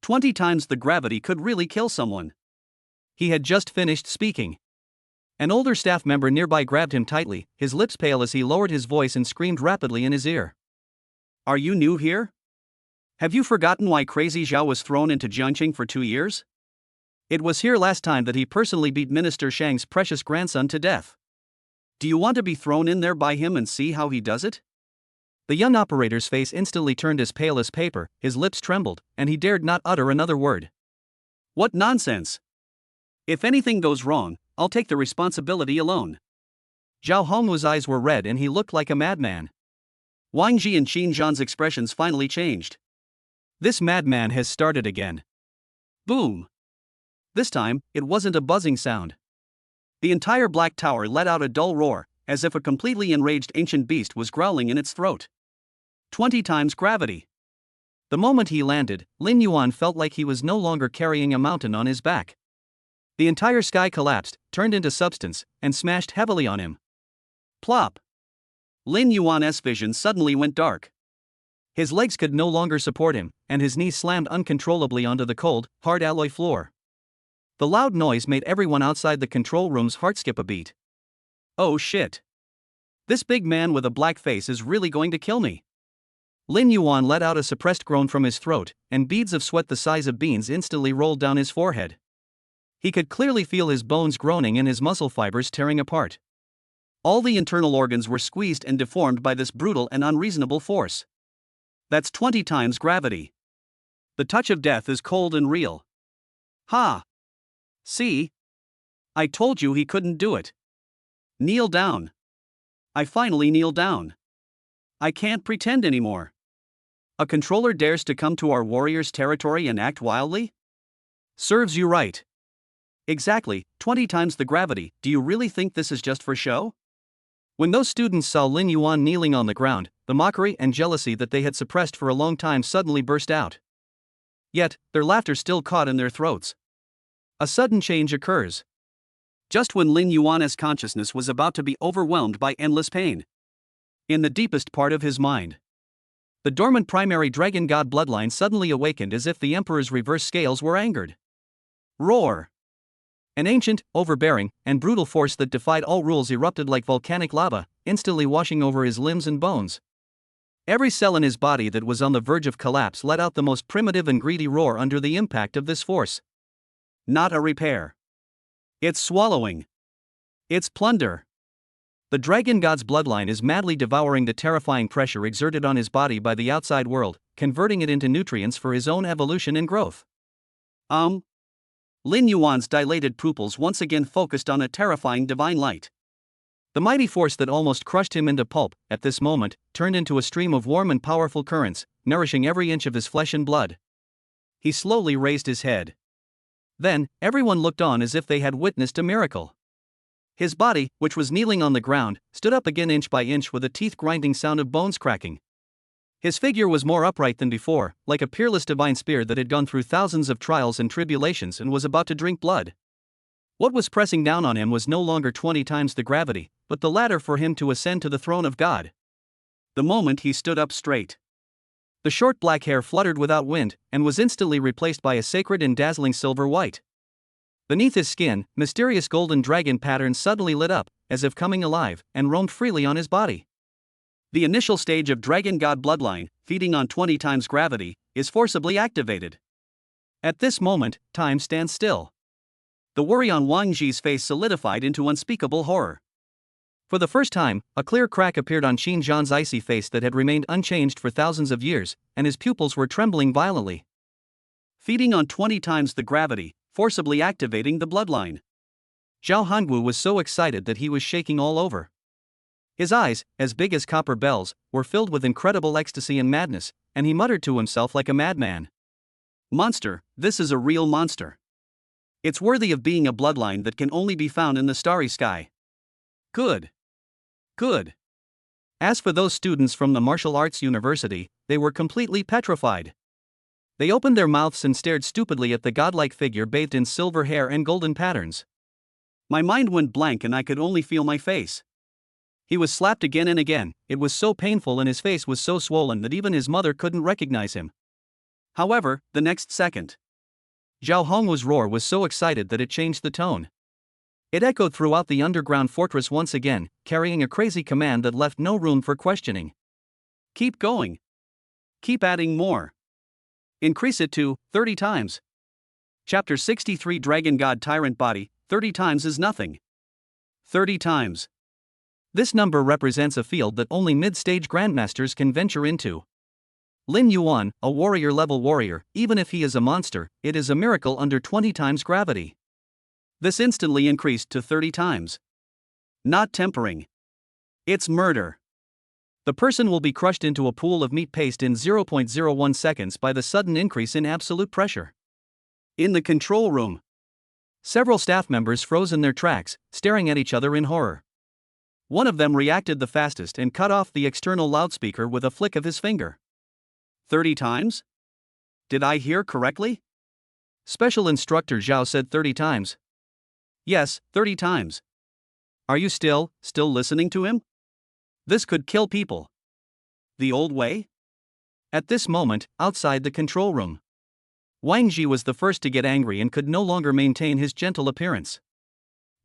Speaker 1: 20 times the gravity could really kill someone. He had just finished speaking. An older staff member nearby grabbed him tightly, his lips pale as he lowered his voice and screamed rapidly in his ear. Are you new here? Have you forgotten why Crazy Zhao was thrown into Jiangqing for 2 years? It was here last time that he personally beat Minister Shang's precious grandson to death. Do you want to be thrown in there by him and see how he does it? The young operator's face instantly turned as pale as paper, his lips trembled, and he dared not utter another word. What nonsense! If anything goes wrong, I'll take the responsibility alone. Zhao Hongwu's eyes were red and he looked like a madman. Wang Ji and Qin Zhan's expressions finally changed. This madman has started again. Boom! This time, it wasn't a buzzing sound. The entire black tower let out a dull roar, as if a completely enraged ancient beast was growling in its throat. 20 times gravity. The moment he landed, Lin Yuan felt like he was no longer carrying a mountain on his back. The entire sky collapsed, turned into substance, and smashed heavily on him. Plop! Lin Yuan's vision suddenly went dark. His legs could no longer support him, and his knees slammed uncontrollably onto the cold, hard alloy floor. The loud noise made everyone outside the control room's heart skip a beat. Oh shit! This big man with a black face is really going to kill me. Lin Yuan let out a suppressed groan from his throat, and beads of sweat the size of beans instantly rolled down his forehead. He could clearly feel his bones groaning and his muscle fibers tearing apart. All the internal organs were squeezed and deformed by this brutal and unreasonable force. That's 20 times gravity. The touch of death is cold and real. Ha! See? I told you he couldn't do it. Kneel down. I finally kneel down. I can't pretend anymore. A controller dares to come to our warrior's territory and act wildly? Serves you right. Exactly, 20 times the gravity. Do you really think this is just for show? When those students saw Lin Yuan kneeling on the ground, the mockery and jealousy that they had suppressed for a long time suddenly burst out. Yet, their laughter still caught in their throats. A sudden change occurs. Just when Lin Yuan's consciousness was about to be overwhelmed by endless pain. In the deepest part of his mind, the dormant primary dragon god bloodline suddenly awakened as if the emperor's reverse scales were angered. Roar! An ancient, overbearing, and brutal force that defied all rules erupted like volcanic lava, instantly washing over his limbs and bones. Every cell in his body that was on the verge of collapse let out the most primitive and greedy roar under the impact of this force. Not a repair. It's swallowing. It's plunder. The dragon god's bloodline is madly devouring the terrifying pressure exerted on his body by the outside world, converting it into nutrients for his own evolution and growth. Lin Yuan's dilated pupils once again focused on a terrifying divine light. The mighty force that almost crushed him into pulp, at this moment, turned into a stream of warm and powerful currents, nourishing every inch of his flesh and blood. He slowly raised his head. Then, everyone looked on as if they had witnessed a miracle. His body, which was kneeling on the ground, stood up again inch by inch with a teeth-grinding sound of bones cracking. His figure was more upright than before, like a peerless divine spear that had gone through thousands of trials and tribulations and was about to drink blood. What was pressing down on him was no longer 20 times the gravity, but the ladder for him to ascend to the throne of God. The moment he stood up straight, the short black hair fluttered without wind, and was instantly replaced by a sacred and dazzling silver white. Beneath his skin, mysterious golden dragon patterns suddenly lit up, as if coming alive, and roamed freely on his body. The initial stage of Dragon God Bloodline, feeding on 20 times gravity, is forcibly activated. At this moment, time stands still. The worry on Wang Ji's face solidified into unspeakable horror. For the first time, a clear crack appeared on Qin Zhan's icy face that had remained unchanged for thousands of years, and his pupils were trembling violently. Feeding on 20 times the gravity, forcibly activating the bloodline. Zhao Hongwu was so excited that he was shaking all over. His eyes, as big as copper bells, were filled with incredible ecstasy and madness, and he muttered to himself like a madman. Monster, this is a real monster. It's worthy of being a bloodline that can only be found in the starry sky. Good. Good. As for those students from the martial arts university, they were completely petrified. They opened their mouths and stared stupidly at the godlike figure bathed in silver hair and golden patterns. My mind went blank and I could only feel my face. He was slapped again and again, it was so painful and his face was so swollen that even his mother couldn't recognize him. However, the next second, Zhao Hongwu's roar was so excited that it changed the tone. It echoed throughout the underground fortress once again, carrying a crazy command that left no room for questioning. Keep going. Keep adding more. Increase it to 30 times. Chapter 63 Dragon God Tyrant Body, 30 times is nothing. 30 times. This number represents a field that only mid-stage grandmasters can venture into. Lin Yuan, a warrior-level warrior, even if he is a monster, it is a miracle under 20 times gravity. This instantly increased to 30 times. Not tempering. It's murder. The person will be crushed into a pool of meat paste in 0.01 seconds by the sudden increase in absolute pressure. In the control room, several staff members froze in their tracks, staring at each other in horror. One of them reacted the fastest and cut off the external loudspeaker with a flick of his finger. 30 times? Did I hear correctly? Special Instructor Zhao said 30 times. Yes, 30 times. Are you still listening to him? This could kill people. The old way? At this moment, outside the control room, Wang Ji was the first to get angry and could no longer maintain his gentle appearance.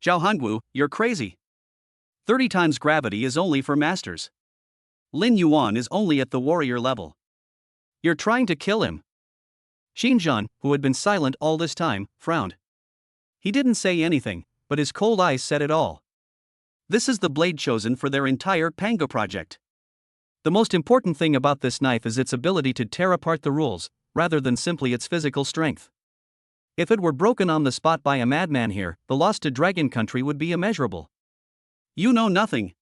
Speaker 1: Zhao Hongwu, you're crazy. 30 times gravity is only for masters. Lin Yuan is only at the warrior level. You're trying to kill him. Qin Zhan, who had been silent all this time, frowned. He didn't say anything, but his cold eyes said it all. This is the blade chosen for their entire Pango project. The most important thing about this knife is its ability to tear apart the rules, rather than simply its physical strength. If it were broken on the spot by a madman here, the loss to Dragon Country would be immeasurable. You know nothing.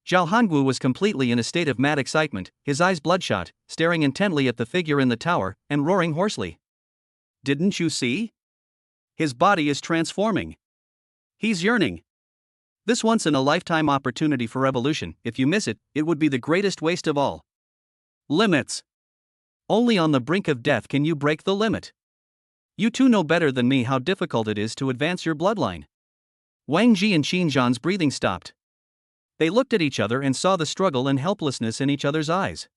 Speaker 1: Zhao Hongwu was completely in a state of mad excitement, his eyes bloodshot, staring intently at the figure in the tower, and roaring hoarsely. Didn't you see? His body is transforming. He's yearning. This once-in-a-lifetime opportunity for revolution, if you miss it, it would be the greatest waste of all. Limits. Only on the brink of death can you break the limit. You two know better than me how difficult it is to advance your bloodline. Wang Ji and Qin Zhan's breathing stopped. They looked at each other and saw the struggle and helplessness in each other's eyes.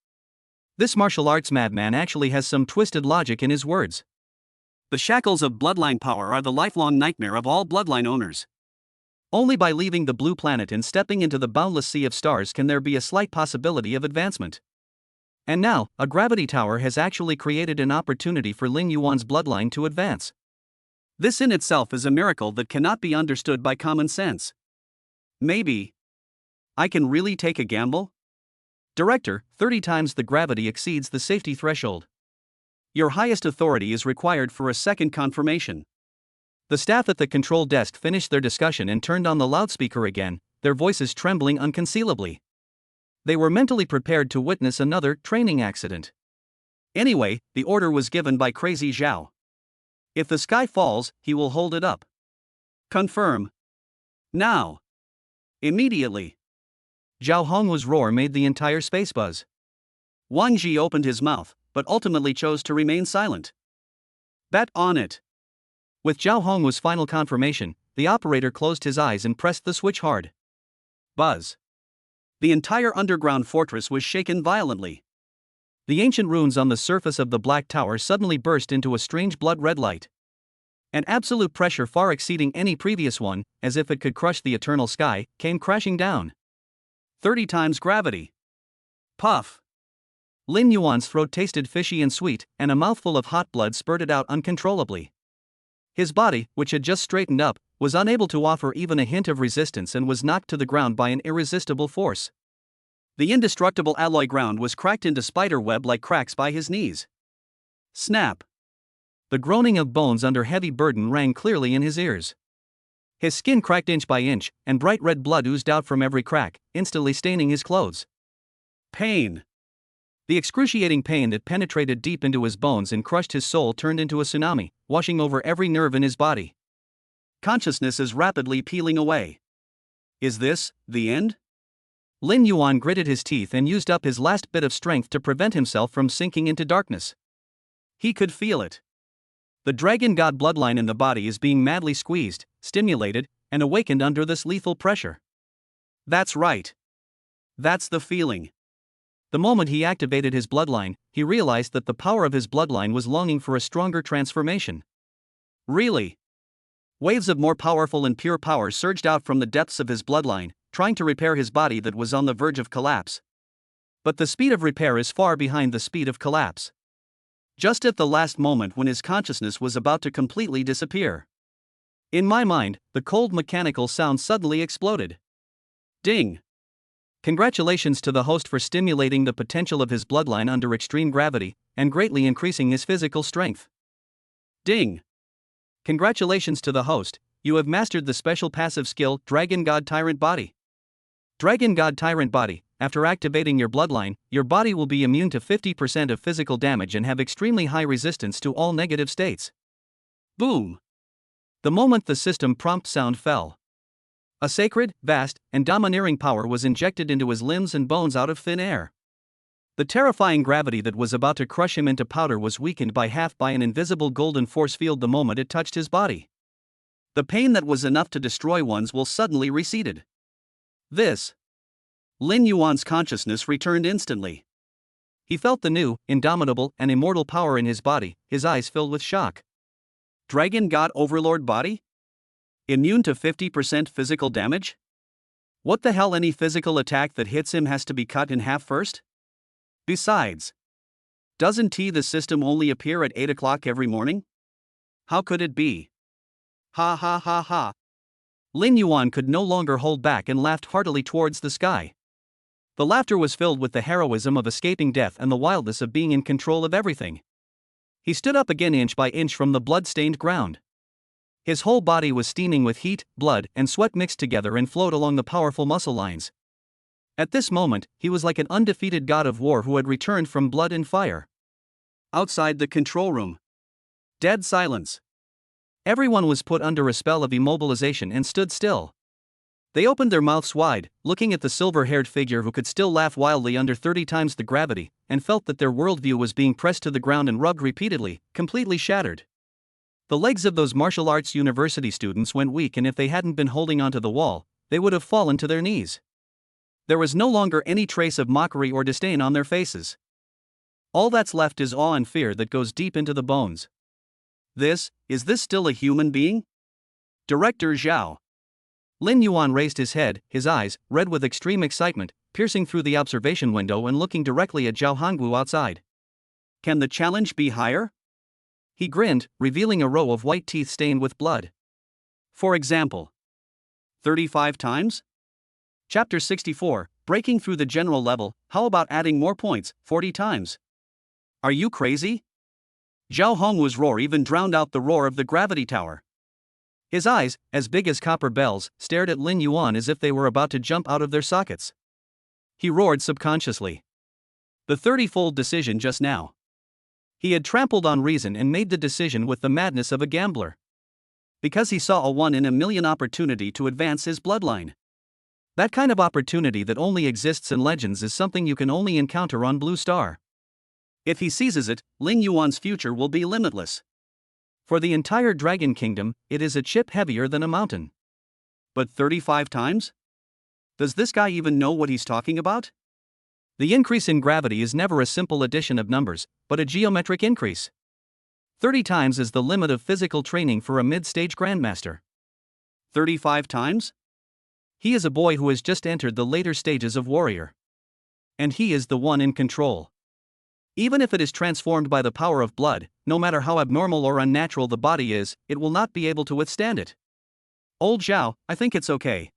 Speaker 1: This martial arts madman actually has some twisted logic in his words. The shackles of bloodline power are the lifelong nightmare of all bloodline owners. Only by leaving the blue planet and stepping into the boundless sea of stars can there be a slight possibility of advancement. And now, a gravity tower has actually created an opportunity for Lin Yuan's bloodline to advance. This in itself is a miracle that cannot be understood by common sense. Maybe I can really take a gamble? Director, 30 times the gravity exceeds the safety threshold. Your highest authority is required for a second confirmation. The staff at the control desk finished their discussion and turned on the loudspeaker again, their voices trembling unconcealably. They were mentally prepared to witness another training accident. Anyway, the order was given by Crazy Zhao. If the sky falls, he will hold it up. Confirm. Now. Immediately. Zhao Hongwu's roar made the entire space buzz. Wang Ji opened his mouth, but ultimately chose to remain silent. Bet on it. With Zhao Hongwu's final confirmation, the operator closed his eyes and pressed the switch hard. Buzz. The entire underground fortress was shaken violently. The ancient runes on the surface of the Black Tower suddenly burst into a strange blood-red light. An absolute pressure far exceeding any previous one, as if it could crush the eternal sky, came crashing down. 30 times gravity. Puff. Lin Yuan's throat tasted fishy and sweet, and a mouthful of hot blood spurted out uncontrollably. His body, which had just straightened up, was unable to offer even a hint of resistance and was knocked to the ground by an irresistible force. The indestructible alloy ground was cracked into spider web-like cracks by his knees. Snap. The groaning of bones under heavy burden rang clearly in his ears. His skin cracked inch by inch, and bright red blood oozed out from every crack, instantly staining his clothes. Pain. The excruciating pain that penetrated deep into his bones and crushed his soul turned into a tsunami, washing over every nerve in his body. Consciousness is rapidly peeling away. Is this the end? Lin Yuan gritted his teeth and used up his last bit of strength to prevent himself from sinking into darkness. He could feel it. The dragon god bloodline in the body is being madly squeezed, stimulated, and awakened under this lethal pressure. That's right. That's the feeling. The moment he activated his bloodline, he realized that the power of his bloodline was longing for a stronger transformation. Really? Waves of more powerful and pure power surged out from the depths of his bloodline, trying to repair his body that was on the verge of collapse. But the speed of repair is far behind the speed of collapse. Just at the last moment when his consciousness was about to completely disappear. In my mind, the cold mechanical sound suddenly exploded. Ding! Congratulations to the host for stimulating the potential of his bloodline under extreme gravity, and greatly increasing his physical strength. Ding! Congratulations to the host, you have mastered the special passive skill, Dragon God Tyrant Body. Dragon God Tyrant Body, after activating your bloodline, your body will be immune to 50% of physical damage and have extremely high resistance to all negative states. Boom! The moment the system prompt sound fell, a sacred, vast, and domineering power was injected into his limbs and bones out of thin air. The terrifying gravity that was about to crush him into powder was weakened by half by an invisible golden force field the moment it touched his body. The pain that was enough to destroy one's will suddenly receded. This. Lin Yuan's consciousness returned instantly. He felt the new, indomitable, and immortal power in his body, his eyes filled with shock. Dragon God Overlord Body? Immune to 50% physical damage? What the hell, any physical attack that hits him has to be cut in half first? Besides, doesn't the system only appear at 8 o'clock every morning? How could it be? Ha ha ha ha. Lin Yuan could no longer hold back and laughed heartily towards the sky. The laughter was filled with the heroism of escaping death and the wildness of being in control of everything. He stood up again inch by inch from the blood-stained ground. His whole body was steaming with heat, blood, and sweat mixed together and flowed along the powerful muscle lines. At this moment, he was like an undefeated god of war who had returned from blood and fire. Outside the control room. Dead silence. Everyone was put under a spell of immobilization and stood still. They opened their mouths wide, looking at the silver-haired figure who could still laugh wildly under 30 times the gravity, and felt that their worldview was being pressed to the ground and rubbed repeatedly, completely shattered. The legs of those martial arts university students went weak, and if they hadn't been holding onto the wall, they would have fallen to their knees. There was no longer any trace of mockery or disdain on their faces. All that's left is awe and fear that goes deep into the bones. Is this still a human being? Director Zhao. Lin Yuan raised his head, his eyes, red with extreme excitement, piercing through the observation window and looking directly at Zhao Hongwu outside. Can the challenge be higher? He grinned, revealing a row of white teeth stained with blood. For example, 35 times? Chapter 64, Breaking Through the General Level. How about adding more points, 40 times? Are you crazy? Zhao Hongwu's roar even drowned out the roar of the gravity tower. His eyes, as big as copper bells, stared at Lin Yuan as if they were about to jump out of their sockets. He roared subconsciously. The 30-fold decision just now. He had trampled on reason and made the decision with the madness of a gambler. Because he saw a 1-in-a-million opportunity to advance his bloodline. That kind of opportunity that only exists in legends is something you can only encounter on Blue Star. If he seizes it, Lin Yuan's future will be limitless. For the entire Dragon Kingdom, it is a chip heavier than a mountain. But 35 times? Does this guy even know what he's talking about? The increase in gravity is never a simple addition of numbers, but a geometric increase. 30 times is the limit of physical training for a mid-stage grandmaster. 35 times? He is a boy who has just entered the later stages of warrior. And he is the one in control. Even if it is transformed by the power of blood, no matter how abnormal or unnatural the body is, it will not be able to withstand it. Old Zhao, I think it's okay.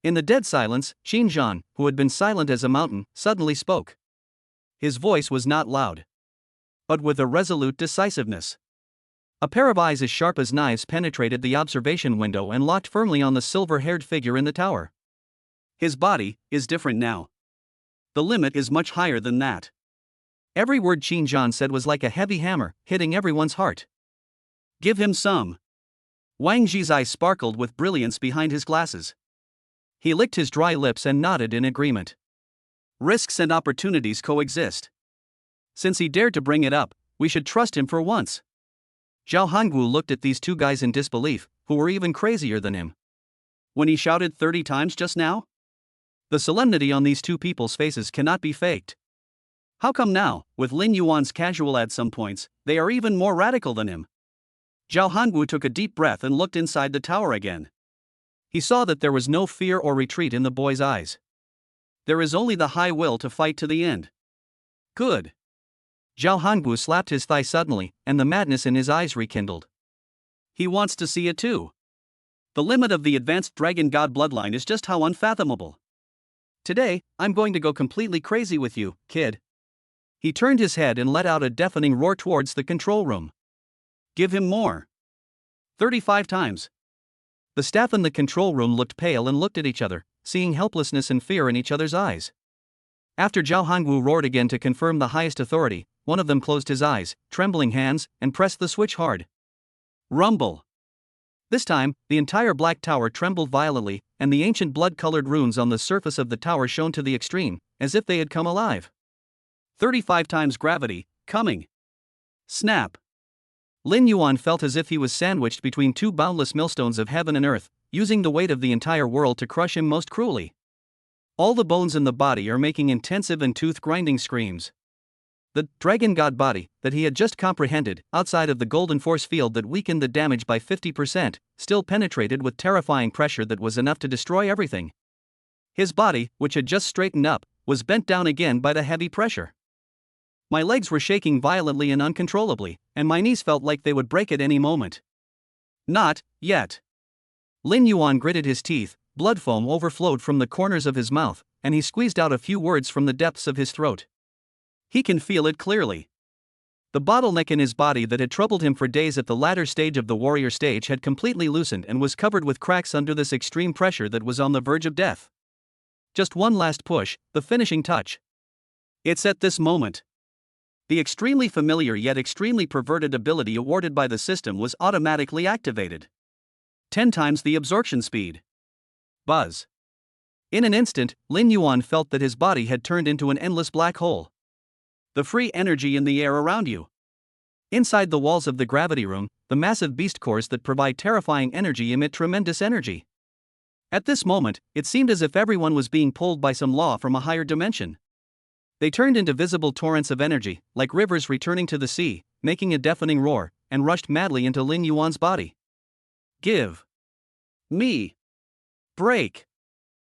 Speaker 1: In the dead silence, Qin Zhan, who had been silent as a mountain, suddenly spoke. His voice was not loud, but with a resolute decisiveness. A pair of eyes as sharp as knives penetrated the observation window and locked firmly on the silver-haired figure in the tower. His body is different now. The limit is much higher than that. Every word Qin Zhan said was like a heavy hammer, hitting everyone's heart. Give him some. Wang Zhi's eyes sparkled with brilliance behind his glasses. He licked his dry lips and nodded in agreement. Risks and opportunities coexist. Since he dared to bring it up, we should trust him for once. Zhao Hongwu looked at these two guys in disbelief, who were even crazier than him. When he shouted 30 times just now? The solemnity on these two people's faces cannot be faked. How come now, with Lin Yuan's casual at some points, they are even more radical than him? Zhao Hongwu took a deep breath and looked inside the tower again. He saw that there was no fear or retreat in the boy's eyes. There is only the high will to fight to the end. Good. Zhao Hongwu slapped his thigh suddenly, and the madness in his eyes rekindled. He wants to see it too. The limit of the advanced dragon god bloodline is just how unfathomable. Today, I'm going to go completely crazy with you, kid. He turned his head and let out a deafening roar towards the control room. Give him more. 35 times. The staff in the control room looked pale and looked at each other, seeing helplessness and fear in each other's eyes. After Zhao Hongwu roared again to confirm the highest authority, one of them closed his eyes, trembling hands, and pressed the switch hard. Rumble. This time, the entire black tower trembled violently, and the ancient blood-colored runes on the surface of the tower shone to the extreme, as if they had come alive. 35 times gravity, coming. Snap. Lin Yuan felt as if he was sandwiched between two boundless millstones of heaven and earth, using the weight of the entire world to crush him most cruelly. All the bones in the body are making intensive and tooth-grinding screams. The dragon god body that he had just comprehended, outside of the golden force field that weakened the damage by 50%, still penetrated with terrifying pressure that was enough to destroy everything. His body, which had just straightened up, was bent down again by the heavy pressure. My legs were shaking violently and uncontrollably, and my knees felt like they would break at any moment. Not yet. Lin Yuan gritted his teeth, blood foam overflowed from the corners of his mouth, and he squeezed out a few words from the depths of his throat. He can feel it clearly. The bottleneck in his body that had troubled him for days at the latter stage of the warrior stage had completely loosened and was covered with cracks under this extreme pressure that was on the verge of death. Just one last push, the finishing touch. It's at this moment. The extremely familiar yet extremely perverted ability awarded by the system was automatically activated. 10 times the absorption speed. Buzz. In an instant, Lin Yuan felt that his body had turned into an endless black hole. The free energy in the air around you. Inside the walls of the gravity room, the massive beast cores that provide terrifying energy emit tremendous energy. At this moment, it seemed as if everyone was being pulled by some law from a higher dimension. They turned into visible torrents of energy, like rivers returning to the sea, making a deafening roar, and rushed madly into Lin Yuan's body. Give me break.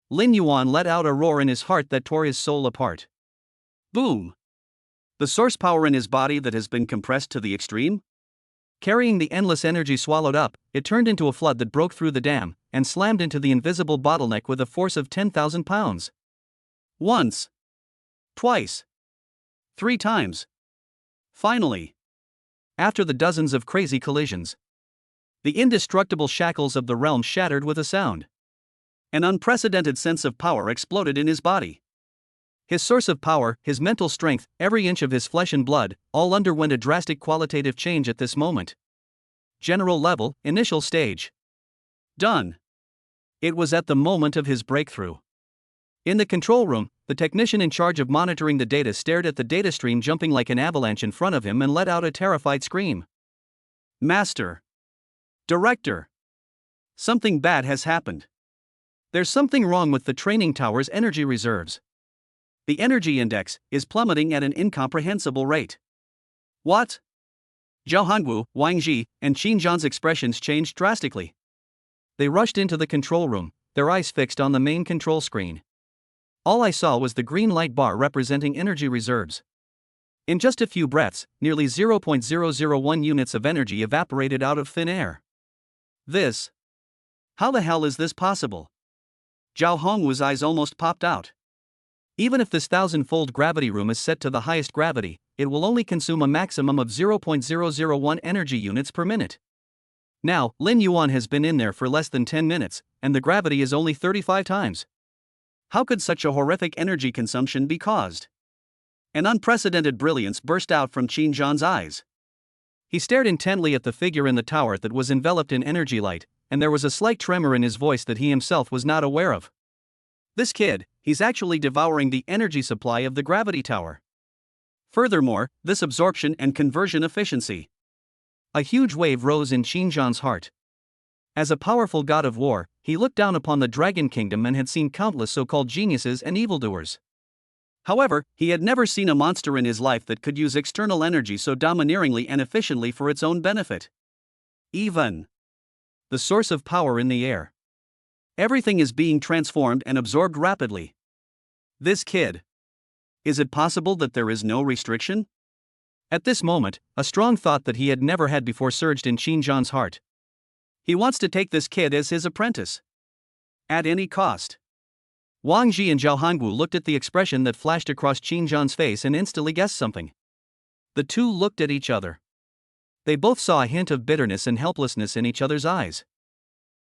Speaker 1: Lin Yuan let out a roar in his heart that tore his soul apart. Boom. The source power in his body that has been compressed to the extreme? Carrying the endless energy swallowed up, it turned into a flood that broke through the dam, and slammed into the invisible bottleneck with a force of 10,000 pounds. Once. Twice. 3 times. Finally. After the dozens of crazy collisions, the indestructible shackles of the realm shattered with a sound. An unprecedented sense of power exploded in his body. His source of power, his mental strength, every inch of his flesh and blood, all underwent a drastic qualitative change at this moment. General level, initial stage. Done. It was at the moment of his breakthrough. In the control room, the technician in charge of monitoring the data stared at the data stream jumping like an avalanche in front of him and let out a terrified scream. Master. Director. Something bad has happened. There's something wrong with the training tower's energy reserves. The energy index is plummeting at an incomprehensible rate. What? Zhao Hongwu, Wang Ji, and Qin Zhan's expressions changed drastically. They rushed into the control room, their eyes fixed on the main control screen. All I saw was the green light bar representing energy reserves. In just a few breaths, nearly 0.001 units of energy evaporated out of thin air. This? How the hell is this possible? Zhao Hongwu's eyes almost popped out. Even if this 1,000-fold gravity room is set to the highest gravity, it will only consume a maximum of 0.001 energy units per minute. Now, Lin Yuan has been in there for less than 10 minutes, and the gravity is only 35 times. How could such a horrific energy consumption be caused? An unprecedented brilliance burst out from Qin Zhan's eyes. He stared intently at the figure in the tower that was enveloped in energy light, and there was a slight tremor in his voice that he himself was not aware of. This kid, he's actually devouring the energy supply of the gravity tower. Furthermore, this absorption and conversion efficiency. A huge wave rose in Qin Zhan's heart. As a powerful god of war, he looked down upon the Dragon Kingdom and had seen countless so-called geniuses and evildoers. However, he had never seen a monster in his life that could use external energy so domineeringly and efficiently for its own benefit. Even the source of power in the air. Everything is being transformed and absorbed rapidly. This kid. Is it possible that there is no restriction? At this moment, a strong thought that he had never had before surged in Qin Zhan's heart. He wants to take this kid as his apprentice. At any cost. Wang Ji and Zhao Hongwu looked at the expression that flashed across Qin Zhan's face and instantly guessed something. The two looked at each other. They both saw a hint of bitterness and helplessness in each other's eyes.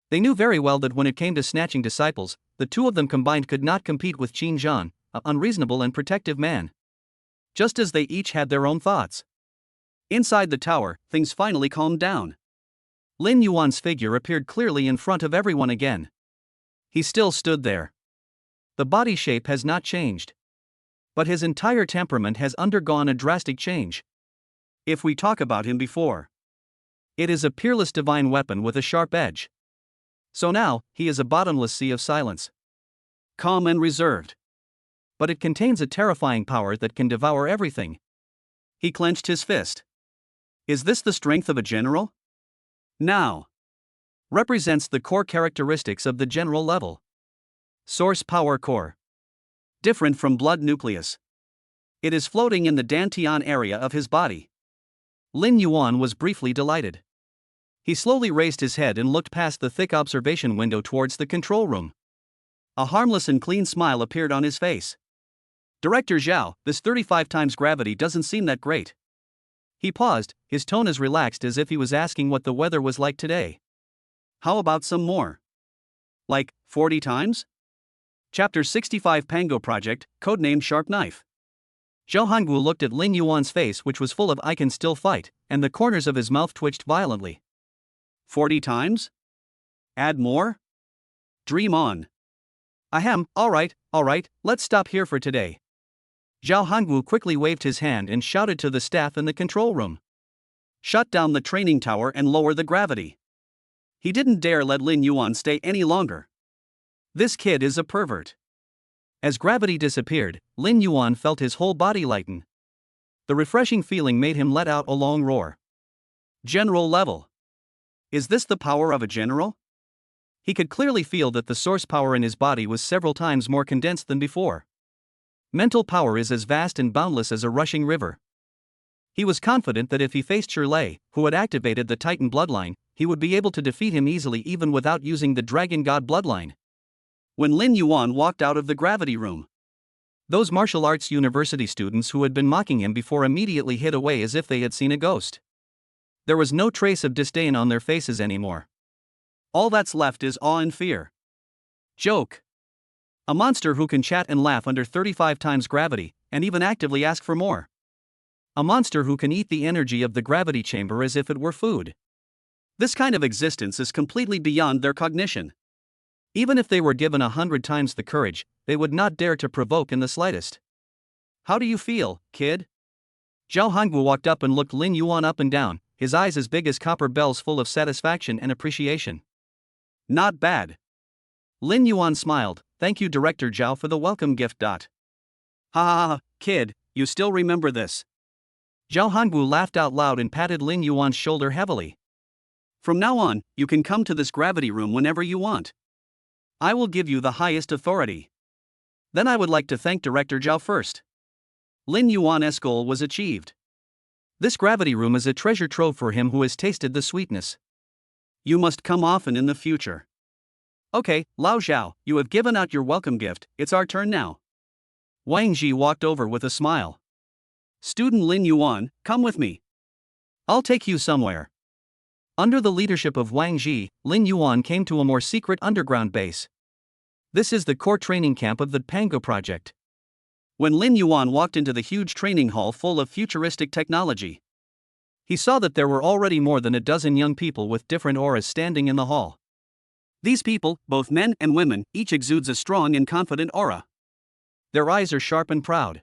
Speaker 1: They knew very well that when it came to snatching disciples, the two of them combined could not compete with Qin Zhan, an unreasonable and protective man. Just as they each had their own thoughts. Inside the tower, things finally calmed down. Lin Yuan's figure appeared clearly in front of everyone again. He still stood there. The body shape has not changed. But his entire temperament has undergone a drastic change. If we talk about him before, it is a peerless divine weapon with a sharp edge. So now, he is a bottomless sea of silence. Calm and reserved. But it contains a terrifying power that can devour everything. He clenched his fist. Is this the strength of a general? Now. Represents the core characteristics of the general level. Source power core. Different from blood nucleus. It is floating in the dantian area of his body. Lin Yuan was briefly delighted. He slowly raised his head and looked past the thick observation window towards the control room. A harmless and clean smile appeared on his face. Director Zhao, this 35 times gravity doesn't seem that great. He paused, his tone as relaxed as if he was asking what the weather was like today. How about some more? Like, 40 times? Chapter 65 Pango Project, codenamed Sharp Knife. Zhao Hongwu looked at Lin Yuan's face, which was full of "I can still fight," and the corners of his mouth twitched violently. 40 times? Add more? Dream on. Ahem, alright, let's stop here for today. Zhao Hongwu quickly waved his hand and shouted to the staff in the control room. Shut down the training tower and lower the gravity. He didn't dare let Lin Yuan stay any longer. This kid is a pervert. As gravity disappeared, Lin Yuan felt his whole body lighten. The refreshing feeling made him let out a long roar. General level. Is this the power of a general? He could clearly feel that the source power in his body was several times more condensed than before. Mental power is as vast and boundless as a rushing river. He was confident that if he faced Shirley, who had activated the Titan bloodline, he would be able to defeat him easily even without using the Dragon God bloodline. When Lin Yuan walked out of the gravity room, those martial arts university students who had been mocking him before immediately hid away as if they had seen a ghost. There was no trace of disdain on their faces anymore. All that's left is awe and fear. Joke. A monster who can chat and laugh under 35 times gravity, and even actively ask for more. A monster who can eat the energy of the gravity chamber as if it were food. This kind of existence is completely beyond their cognition. Even if they were given 100 times the courage, they would not dare to provoke in the slightest. How do you feel, kid? Zhao Hongwu walked up and looked Lin Yuan up and down, his eyes as big as copper bells full of satisfaction and appreciation. Not bad. Lin Yuan smiled, thank you Director Zhao for the welcome gift. Ha ha ha, kid, you still remember this. Zhao Hongwu laughed out loud and patted Lin Yuan's shoulder heavily. From now on, you can come to this gravity room whenever you want. I will give you the highest authority. Then I would like to thank Director Zhao first. Lin Yuan's goal was achieved. This gravity room is a treasure trove for him who has tasted the sweetness. You must come often in the future. Okay, Lao Zhao, you have given out your welcome gift, it's our turn now. Wang Ji walked over with a smile. Student Lin Yuan, come with me. I'll take you somewhere. Under the leadership of Wang Ji, Lin Yuan came to a more secret underground base. This is the core training camp of the Pango Project. When Lin Yuan walked into the huge training hall full of futuristic technology, he saw that there were already more than a dozen young people with different auras standing in the hall. These people, both men and women, each exudes a strong and confident aura. Their eyes are sharp and proud.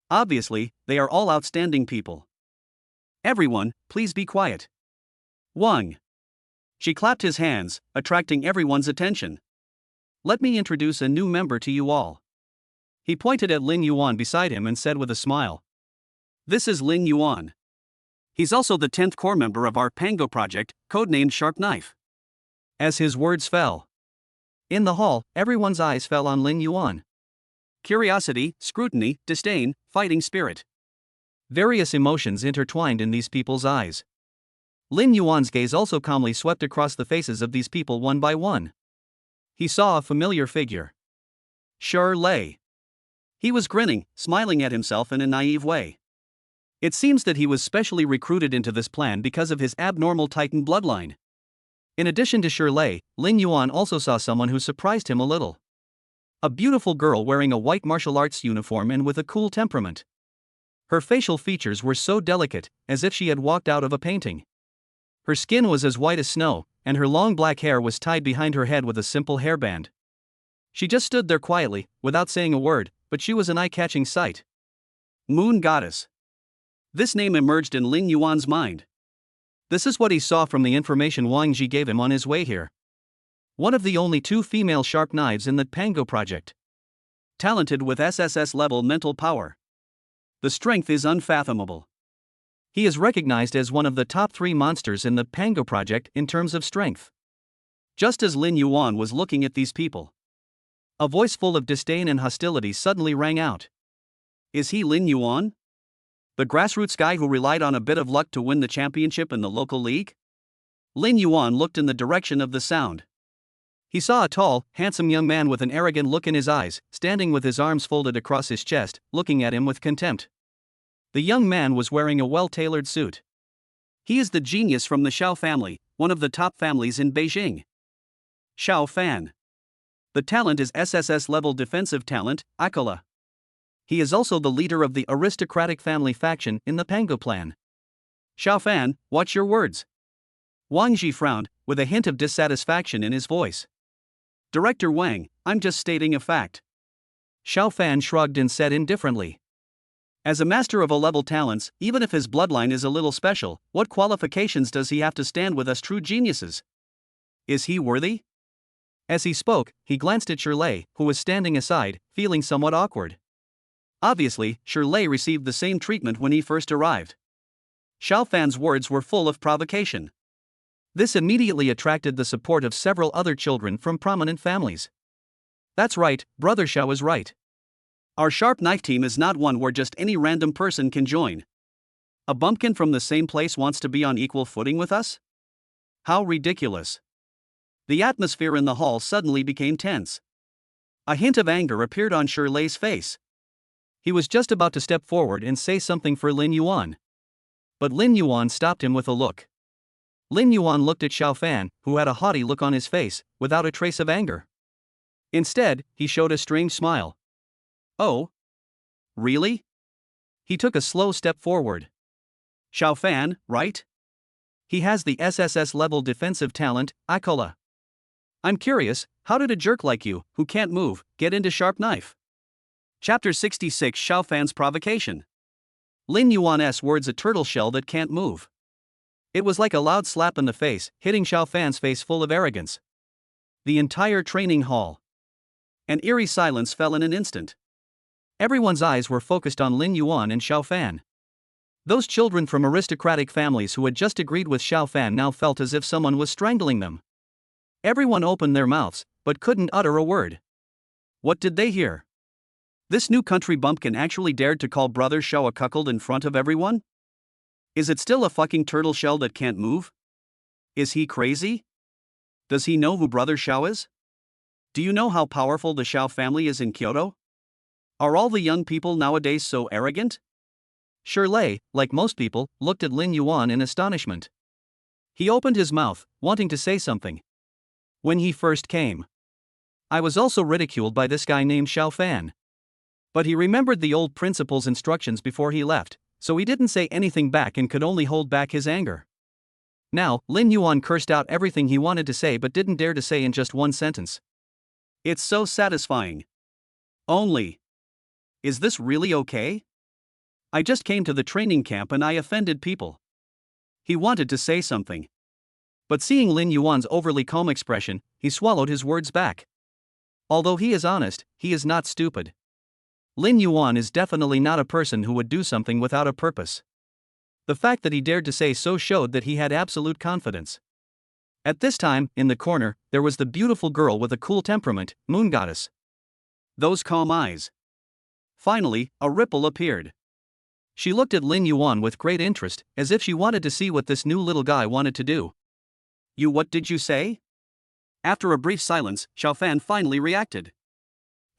Speaker 1: Obviously, they are all outstanding people. Everyone, please be quiet. Wang. She clapped his hands, attracting everyone's attention. Let me introduce a new member to you all. He pointed at Lin Yuan beside him and said with a smile. This is Lin Yuan. He's also the 10th core member of our Pango project, codenamed Sharp Knife. As his words fell in the hall, everyone's eyes fell on Lin Yuan. Curiosity, scrutiny, disdain, fighting spirit. Various emotions intertwined in these people's eyes. Lin Yuan's gaze also calmly swept across the faces of these people one by one. He saw a familiar figure. Shirley. He was grinning, smiling at himself in a naive way. It seems that he was specially recruited into this plan because of his abnormal Titan bloodline. In addition to Shirley, Lin Yuan also saw someone who surprised him a little. A beautiful girl wearing a white martial arts uniform and with a cool temperament. Her facial features were so delicate, as if she had walked out of a painting. Her skin was as white as snow, and her long black hair was tied behind her head with a simple hairband. She just stood there quietly, without saying a word, but she was an eye-catching sight. Moon Goddess. This name emerged in Lin Yuan's mind. This is what he saw from the information Wang Ji gave him on his way here. One of the only 2 female sharp knives in the Pango project. Talented with SSS-level mental power. The strength is unfathomable. He is recognized as one of the top 3 monsters in the Pango project in terms of strength. Just as Lin Yuan was looking at these people, a voice full of disdain and hostility suddenly rang out. Is he Lin Yuan? The grassroots guy who relied on a bit of luck to win the championship in the local league? Lin Yuan looked in the direction of the sound. He saw a tall, handsome young man with an arrogant look in his eyes, standing with his arms folded across his chest, looking at him with contempt. The young man was wearing a well-tailored suit. He is the genius from the Xiao family, one of the top families in Beijing. Xiao Fan. The talent is SSS-level defensive talent, Akala. He is also the leader of the aristocratic family faction in the Pango clan. Xiao Fan, watch your words. Wang Ji frowned, with a hint of dissatisfaction in his voice. Director Wang, I'm just stating a fact. Xiao Fan shrugged and said indifferently. As a master of A-level talents, even if his bloodline is a little special, what qualifications does he have to stand with us true geniuses? Is he worthy? As he spoke, he glanced at Shirley, who was standing aside, feeling somewhat awkward. Obviously, Shirley received the same treatment when he first arrived. Xiao Fan's words were full of provocation. This immediately attracted the support of several other children from prominent families. That's right, Brother Xiao is right. Our sharp knife team is not one where just any random person can join. A bumpkin from the same place wants to be on equal footing with us? How ridiculous. The atmosphere in the hall suddenly became tense. A hint of anger appeared on Shirley's face. He was just about to step forward and say something for Lin Yuan. But Lin Yuan stopped him with a look. Lin Yuan looked at Xiao Fan, who had a haughty look on his face, without a trace of anger. Instead, he showed a strange smile. Oh? Really? He took a slow step forward. Xiao Fan, right? He has the SSS-level defensive talent, Akala. I'm curious, how did a jerk like you, who can't move, get into sharp knife? Chapter 66 Xiao Fan's provocation. Lin Yuan's words a turtle shell that can't move. It was like a loud slap in the face, hitting Xiao Fan's face full of arrogance. The entire training hall. An eerie silence fell in an instant. Everyone's eyes were focused on Lin Yuan and Xiao Fan. Those children from aristocratic families who had just agreed with Xiao Fan now felt as if someone was strangling them. Everyone opened their mouths, but couldn't utter a word. What did they hear? This new country bumpkin actually dared to call Brother Xiao a cuckold in front of everyone? Is it still a fucking turtle shell that can't move? Is he crazy? Does he know who Brother Xiao is? Do you know how powerful the Xiao family is in Kyoto? Are all the young people nowadays so arrogant? Shirley, like most people, looked at Lin Yuan in astonishment. He opened his mouth, wanting to say something. When he first came, I was also ridiculed by this guy named Xiao Fan. But he remembered the old principal's instructions before he left, so he didn't say anything back and could only hold back his anger. Now, Lin Yuan cursed out everything he wanted to say but didn't dare to say in just one sentence. It's so satisfying. Only. Is this really okay? I just came to the training camp and I offended people. He wanted to say something. But seeing Lin Yuan's overly calm expression, he swallowed his words back. Although he is honest, he is not stupid. Lin Yuan is definitely not a person who would do something without a purpose. The fact that he dared to say so showed that he had absolute confidence. At this time, in the corner, there was the beautiful girl with a cool temperament, Moon Goddess. Those calm eyes. Finally, a ripple appeared. She looked at Lin Yuan with great interest, as if she wanted to see what this new little guy wanted to do. What did you say? After a brief silence, Xiao Fan finally reacted.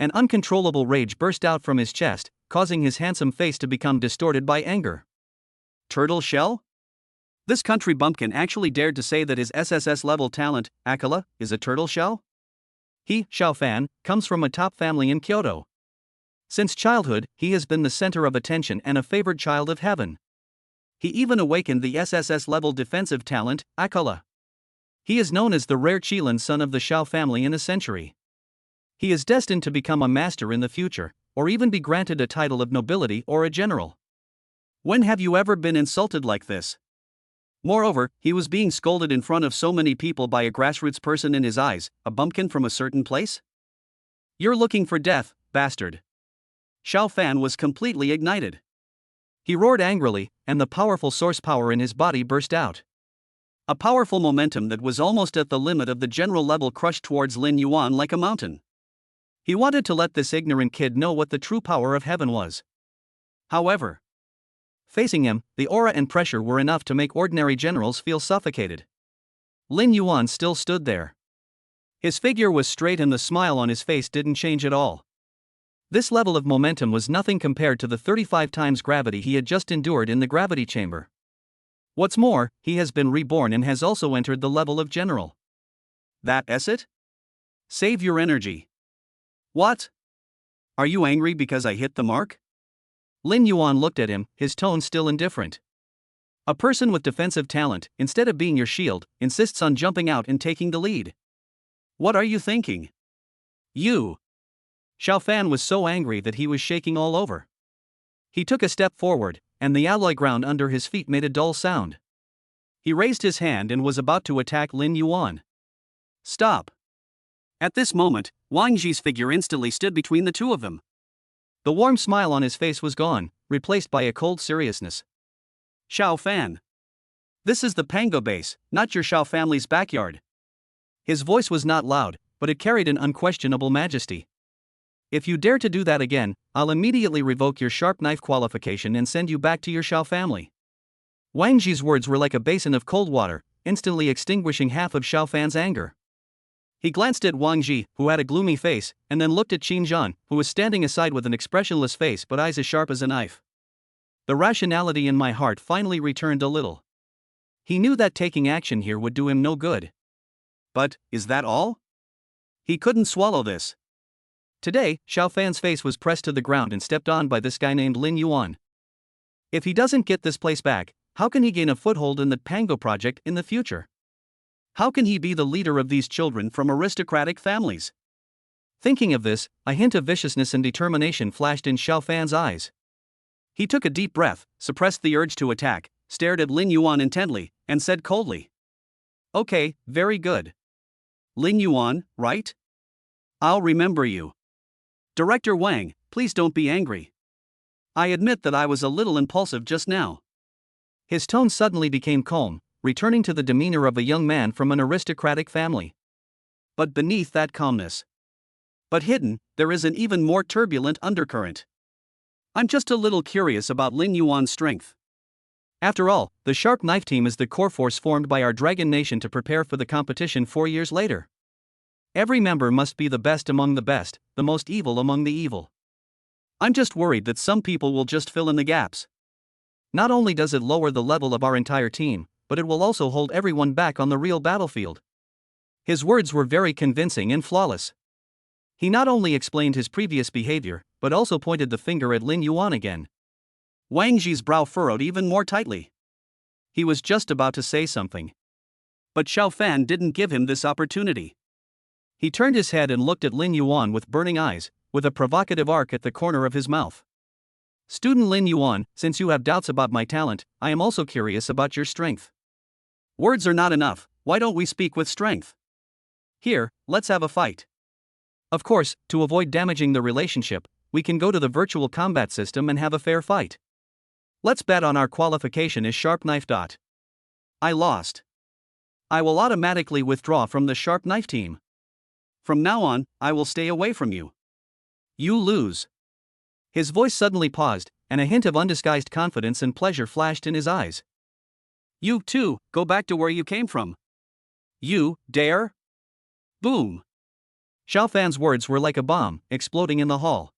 Speaker 1: An uncontrollable rage burst out from his chest, causing his handsome face to become distorted by anger. Turtle shell? This country bumpkin actually dared to say that his SSS-level talent, Akala, is a turtle shell? He, Xiao Fan, comes from a top family in Kyoto. Since childhood, he has been the center of attention and a favored child of heaven. He even awakened the SSS-level defensive talent, Akala. He is known as the rare Qilin son of the Xiao family in a century. He is destined to become a master in the future, or even be granted a title of nobility or a general. When have you ever been insulted like this? Moreover, he was being scolded in front of so many people by a grassroots person in his eyes, a bumpkin from a certain place? You're looking for death, bastard. Xiao Fan was completely ignited. He roared angrily, and the powerful source power in his body burst out. A powerful momentum that was almost at the limit of the general level crushed towards Lin Yuan like a mountain. He wanted to let this ignorant kid know what the true power of heaven was. However, facing him, the aura and pressure were enough to make ordinary generals feel suffocated. Lin Yuan still stood there. His figure was straight and the smile on his face didn't change at all. This level of momentum was nothing compared to the 35 times gravity he had just endured in the gravity chamber. What's more, he has been reborn and has also entered the level of general. That's it? Save your energy. What? Are you angry because I hit the mark? Lin Yuan looked at him, his tone still indifferent. A person with defensive talent, instead of being your shield, insists on jumping out and taking the lead. What are you thinking? You. Xiao Fan was so angry that he was shaking all over. He took a step forward, and the alloy ground under his feet made a dull sound. He raised his hand and was about to attack Lin Yuan. Stop. At this moment, Wang Ji's figure instantly stood between the two of them. The warm smile on his face was gone, replaced by a cold seriousness. Xiao Fan. This is the Pango base, not your Xiao family's backyard. His voice was not loud, but it carried an unquestionable majesty. If you dare to do that again, I'll immediately revoke your sharp knife qualification and send you back to your Xiao family. Wang Ji's words were like a basin of cold water, instantly extinguishing half of Xiao Fan's anger. He glanced at Wang Ji, who had a gloomy face, and then looked at Qin Zhan, who was standing aside with an expressionless face but eyes as sharp as a knife. The rationality in my heart finally returned a little. He knew that taking action here would do him no good. But, is that all? He couldn't swallow this. Today, Xiao Fan's face was pressed to the ground and stepped on by this guy named Lin Yuan. If he doesn't get this place back, how can he gain a foothold in the Pango project in the future? How can he be the leader of these children from aristocratic families? Thinking of this, a hint of viciousness and determination flashed in Xiao Fan's eyes. He took a deep breath, suppressed the urge to attack, stared at Lin Yuan intently, and said coldly. Okay, very good. Lin Yuan, right? I'll remember you. Director Wang, please don't be angry. I admit that I was a little impulsive just now. His tone suddenly became calm, returning to the demeanor of a young man from an aristocratic family. But beneath that calmness, but hidden, there is an even more turbulent undercurrent. I'm just a little curious about Lin Yuan's strength. After all, the Sharp Knife team is the core force formed by our Dragon Nation to prepare for the competition 4 years later. Every member must be the best among the best, the most evil among the evil. I'm just worried that some people will just fill in the gaps. Not only does it lower the level of our entire team, but it will also hold everyone back on the real battlefield. His words were very convincing and flawless. He not only explained his previous behavior, but also pointed the finger at Lin Yuan again. Wang Ji's brow furrowed even more tightly. He was just about to say something. But Xiao Fan didn't give him this opportunity. He turned his head and looked at Lin Yuan with burning eyes, with a provocative arc at the corner of his mouth. Student Lin Yuan, since you have doubts about my talent, I am also curious about your strength. Words are not enough, why don't we speak with strength? Here, let's have a fight. Of course, to avoid damaging the relationship, we can go to the virtual combat system and have a fair fight. Let's bet on our qualification as Sharp Knife. I lost. I will automatically withdraw from the Sharp Knife team. From now on, I will stay away from you. You lose. His voice suddenly paused, and a hint of undisguised confidence and pleasure flashed in his eyes. You, too, go back to where you came from. You, dare? Boom. Xiao Fan's words were like a bomb, exploding in the hall.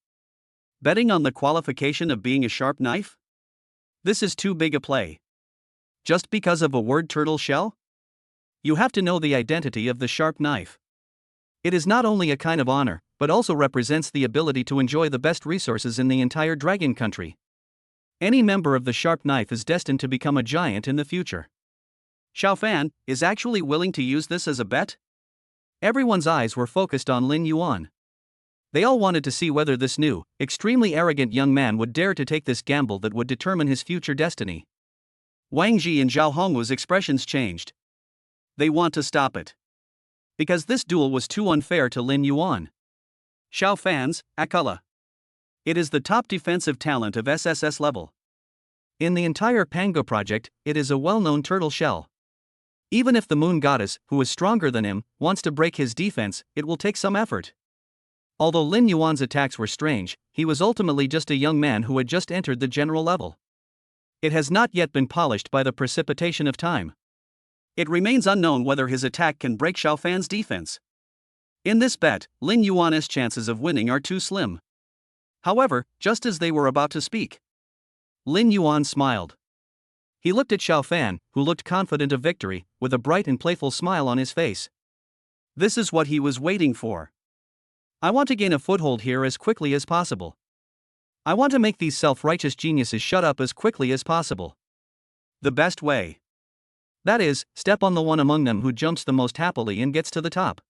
Speaker 1: Betting on the qualification of being a sharp knife? This is too big a play. Just because of a word turtle shell? You have to know the identity of the sharp knife. It is not only a kind of honor, but also represents the ability to enjoy the best resources in the entire dragon country. Any member of the Sharp Knife is destined to become a giant in the future. Xiao Fan is actually willing to use this as a bet? Everyone's eyes were focused on Lin Yuan. They all wanted to see whether this new, extremely arrogant young man would dare to take this gamble that would determine his future destiny. Wang Ji and Zhao Hongwu's expressions changed. They want to stop it. Because this duel was too unfair to Lin Yuan. Xiao Fan's Akala. It is the top defensive talent of SSS level. In the entire Pango project, it is a well-known turtle shell. Even if the moon goddess, who is stronger than him, wants to break his defense, it will take some effort. Although Lin Yuan's attacks were strange, he was ultimately just a young man who had just entered the general level. It has not yet been polished by the precipitation of time. It remains unknown whether his attack can break Xiao Fan's defense. In this bet, Lin Yuan's chances of winning are too slim. However, just as they were about to speak, Lin Yuan smiled. He looked at Xiao Fan, who looked confident of victory, with a bright and playful smile on his face. This is what he was waiting for. I want to gain a foothold here as quickly as possible. I want to make these self-righteous geniuses shut up as quickly as possible. The best way. That is, step on the one among them who jumps the most happily and gets to the top.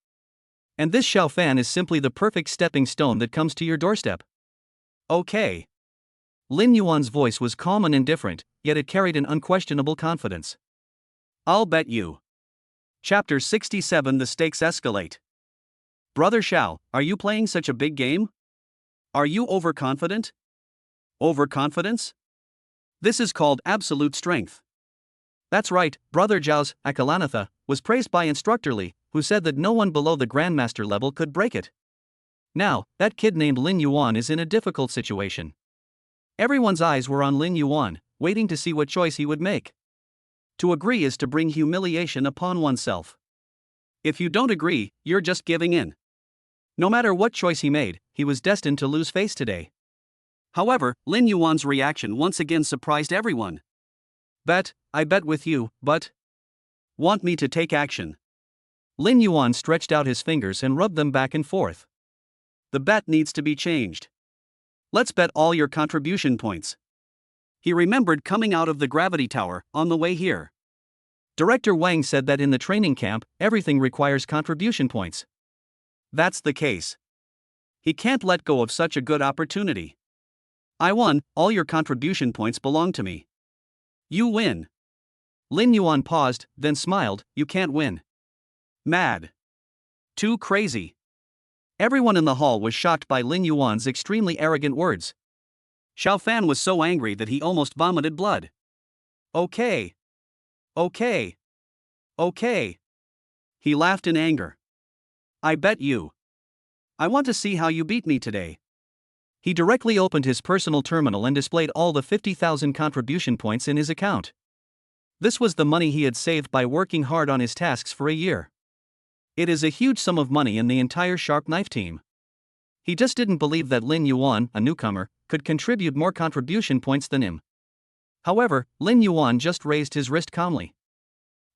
Speaker 1: And this Xiao Fan is simply the perfect stepping stone that comes to your doorstep. Okay. Lin Yuan's voice was calm and indifferent, yet it carried an unquestionable confidence. I'll bet you. Chapter 67. The stakes escalate. Brother Xiao, are you playing such a big game? Are you overconfident? Overconfidence? This is called absolute strength. That's right, Brother Zhao's Akalanatha was praised by Instructor Li, who said that no one below the Grandmaster level could break it. Now, that kid named Lin Yuan is in a difficult situation. Everyone's eyes were on Lin Yuan, waiting to see what choice he would make. To agree is to bring humiliation upon oneself. If you don't agree, you're just giving in. No matter what choice he made, he was destined to lose face today. However, Lin Yuan's reaction once again surprised everyone. I bet with you, but want me to take action? Lin Yuan stretched out his fingers and rubbed them back and forth. The bet needs to be changed. Let's bet all your contribution points. He remembered coming out of the gravity tower on the way here. Director Wang said that in the training camp, everything requires contribution points. That's the case. He can't let go of such a good opportunity. I won, all your contribution points belong to me. You win. Lin Yuan paused, then smiled. You can't win. Mad. Too crazy. Everyone in the hall was shocked by Lin Yuan's extremely arrogant words. Xiao Fan was so angry that he almost vomited blood. Okay. Okay. Okay. He laughed in anger. I bet you. I want to see how you beat me today. He directly opened his personal terminal and displayed all the 50,000 contribution points in his account. This was the money he had saved by working hard on his tasks for a year. It is a huge sum of money in the entire Sharp Knife team. He just didn't believe that Lin Yuan, a newcomer, could contribute more contribution points than him. However, Lin Yuan just raised his wrist calmly.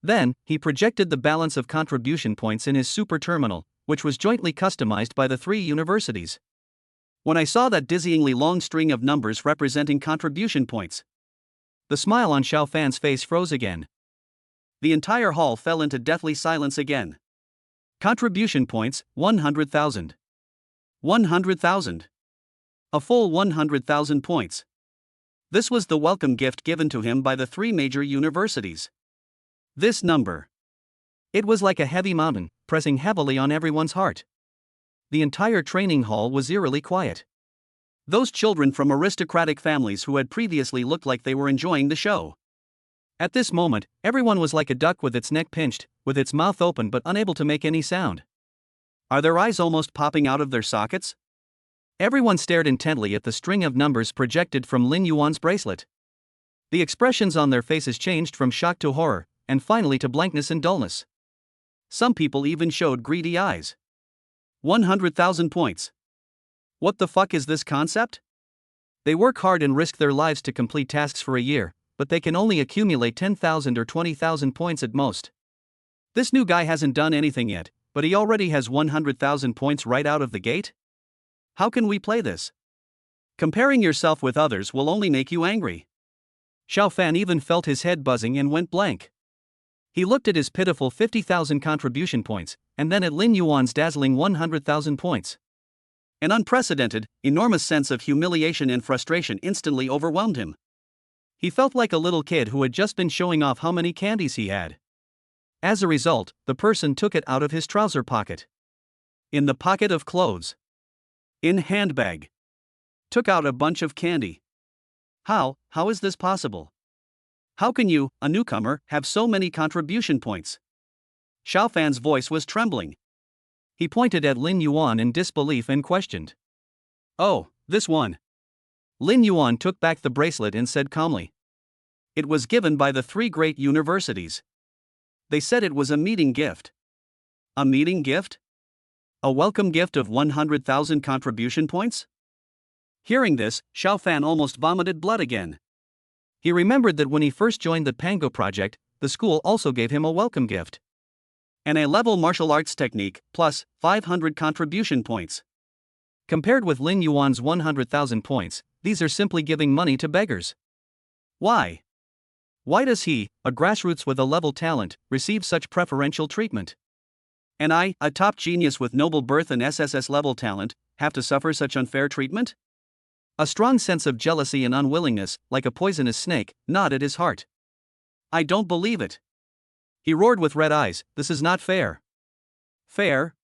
Speaker 1: Then, he projected the balance of contribution points in his super terminal, which was jointly customized by the three universities. When I saw that dizzyingly long string of numbers representing contribution points, the smile on Xiao Fan's face froze again. The entire hall fell into deathly silence again. Contribution points, 100,000. 100,000. A full 100,000 points. This was the welcome gift given to him by the three major universities. This number. It was like a heavy mountain, pressing heavily on everyone's heart. The entire training hall was eerily quiet. Those children from aristocratic families who had previously looked like they were enjoying the show. At this moment, everyone was like a duck with its neck pinched, with its mouth open but unable to make any sound. Are their eyes almost popping out of their sockets? Everyone stared intently at the string of numbers projected from Lin Yuan's bracelet. The expressions on their faces changed from shock to horror, and finally to blankness and dullness. Some people even showed greedy eyes. 100,000 points. What the fuck is this concept? They work hard and risk their lives to complete tasks for a year, but they can only accumulate 10,000 or 20,000 points at most. This new guy hasn't done anything yet, but he already has 100,000 points right out of the gate? How can we play this? Comparing yourself with others will only make you angry. Xiao Fan even felt his head buzzing and went blank. He looked at his pitiful 50,000 contribution points, and then at Lin Yuan's dazzling 100,000 points. An unprecedented, enormous sense of humiliation and frustration instantly overwhelmed him. He felt like a little kid who had just been showing off how many candies he had. As a result, the person took it out of his trouser pocket. In the pocket of clothes. In handbag. Took out a bunch of candy. How is this possible? How can you, a newcomer, have so many contribution points? Xiao Fan's voice was trembling. He pointed at Lin Yuan in disbelief and questioned. Oh, this one. Lin Yuan took back the bracelet and said calmly. It was given by the three great universities. They said it was a meeting gift. A meeting gift? A welcome gift of 100,000 contribution points? Hearing this, Xiao Fan almost vomited blood again. He remembered that when he first joined the Pango project, the school also gave him a welcome gift. An A-level martial arts technique, plus 500 contribution points. Compared with Lin Yuan's 100,000 points, these are simply giving money to beggars. Why? Why does he, a grassroots with a level talent, receive such preferential treatment? And I, a top genius with noble birth and SSS level talent, have to suffer such unfair treatment? A strong sense of jealousy and unwillingness, like a poisonous snake, gnawed at his heart. I don't believe it. He roared with red eyes, this is not fair. Fair?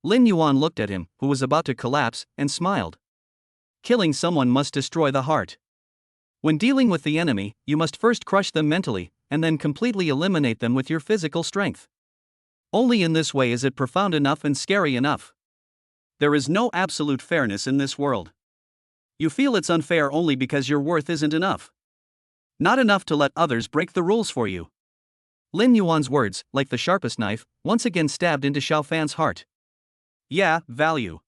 Speaker 1: Lin Yuan looked at him, who was about to collapse, and smiled. Killing someone must destroy the heart. When dealing with the enemy, you must first crush them mentally, and then completely eliminate them with your physical strength. Only in this way is it profound enough and scary enough. There is no absolute fairness in this world. You feel it's unfair only because your worth isn't enough. Not enough to let others break the rules for you. Lin Yuan's words, like the sharpest knife, once again stabbed into Xiao Fan's heart. Yeah, value.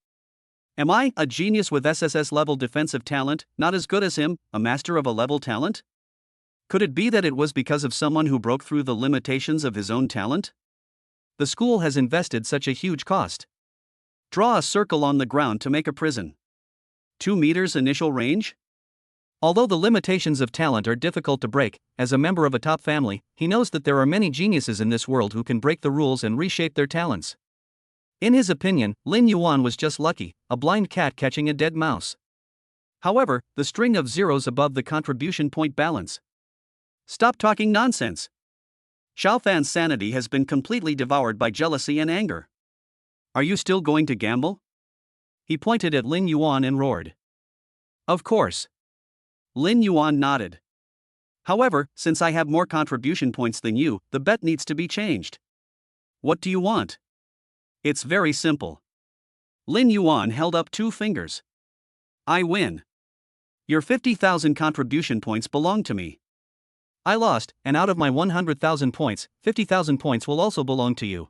Speaker 1: Am I, a genius with SSS level defensive talent, not as good as him, a master of a level talent? Could it be that it was because of someone who broke through the limitations of his own talent? The school has invested such a huge cost. Draw a circle on the ground to make a prison. 2 meters initial range? Although the limitations of talent are difficult to break, as a member of a top family, he knows that there are many geniuses in this world who can break the rules and reshape their talents. In his opinion, Lin Yuan was just lucky, a blind cat catching a dead mouse. However, the string of zeros above the contribution point balance. Stop talking nonsense. Xiao Fan's sanity has been completely devoured by jealousy and anger. Are you still going to gamble? He pointed at Lin Yuan and roared. Of course. Lin Yuan nodded. However, since I have more contribution points than you, the bet needs to be changed. What do you want? It's very simple. Lin Yuan held up 2 fingers. I win. Your 50,000 contribution points belong to me. I lost, and out of my 100,000 points, 50,000 points will also belong to you.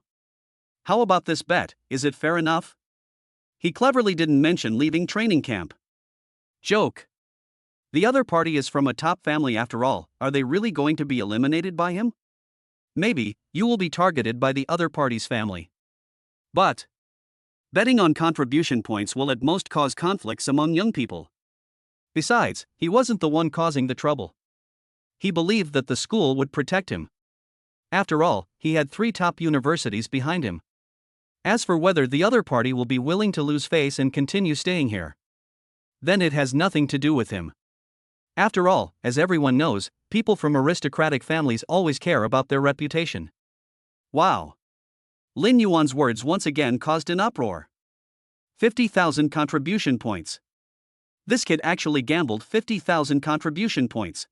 Speaker 1: How about this bet, is it fair enough? He cleverly didn't mention leaving training camp. Joke. The other party is from a top family after all, are they really going to be eliminated by him? Maybe, you will be targeted by the other party's family. But betting on contribution points will at most cause conflicts among young people. Besides, he wasn't the one causing the trouble. He believed that the school would protect him. After all, he had 3 top universities behind him. As for whether the other party will be willing to lose face and continue staying here, then it has nothing to do with him. After all, as everyone knows, people from aristocratic families always care about their reputation. Wow. Lin Yuan's words once again caused an uproar. 50,000 contribution points. This kid actually gambled 50,000 contribution points.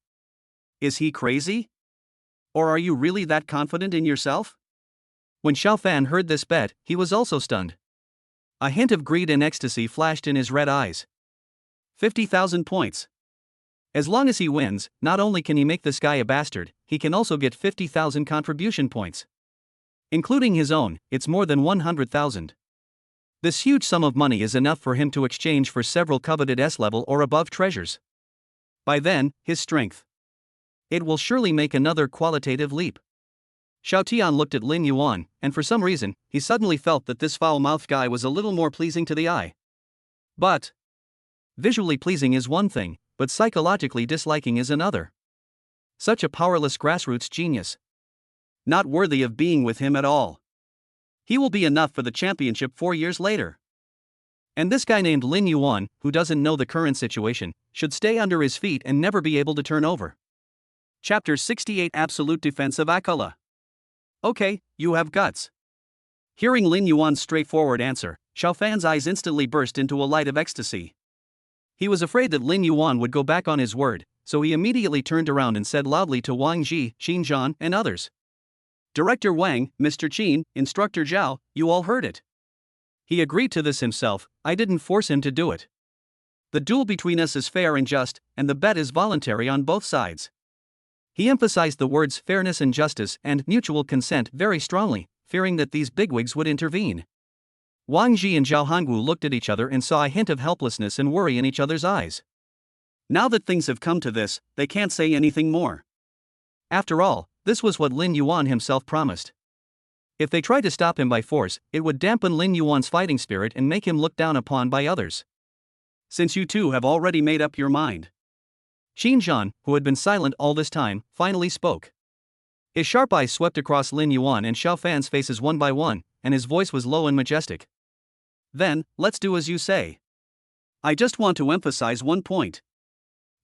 Speaker 1: Is he crazy? Or are you really that confident in yourself? When Xiao Fan heard this bet, he was also stunned. A hint of greed and ecstasy flashed in his red eyes. 50,000 points. As long as he wins, not only can he make this guy a bastard, he can also get 50,000 contribution points. Including his own, it's more than 100,000. This huge sum of money is enough for him to exchange for several coveted S-level or above treasures. By then, his strength. It will surely make another qualitative leap. Xiao Tian looked at Lin Yuan, and for some reason, he suddenly felt that this foul-mouthed guy was a little more pleasing to the eye. But visually pleasing is one thing, but psychologically disliking is another. Such a powerless grassroots genius. Not worthy of being with him at all. He will be enough for the championship 4 years later. And this guy named Lin Yuan, who doesn't know the current situation, should stay under his feet and never be able to turn over. Chapter 68 Absolute Defense of Akala. Okay, you have guts. Hearing Lin Yuan's straightforward answer, Xiao Fan's eyes instantly burst into a light of ecstasy. He was afraid that Lin Yuan would go back on his word, so he immediately turned around and said loudly to Wang Ji, Qin Zhan, and others. Director Wang, Mr. Qin, Instructor Zhao, you all heard it. He agreed to this himself, I didn't force him to do it. The duel between us is fair and just, and the bet is voluntary on both sides. He emphasized the words fairness and justice and mutual consent very strongly, fearing that these bigwigs would intervene. Wang Ji and Zhao Hangu looked at each other and saw a hint of helplessness and worry in each other's eyes. Now that things have come to this, they can't say anything more. After all, this was what Lin Yuan himself promised. If they tried to stop him by force, it would dampen Lin Yuan's fighting spirit and make him looked down upon by others. Since you two have already made up your mind. Qin Zhan, who had been silent all this time, finally spoke. His sharp eyes swept across Lin Yuan and Xiao Fan's faces one by one, and his voice was low and majestic. Then, let's do as you say. I just want to emphasize one point.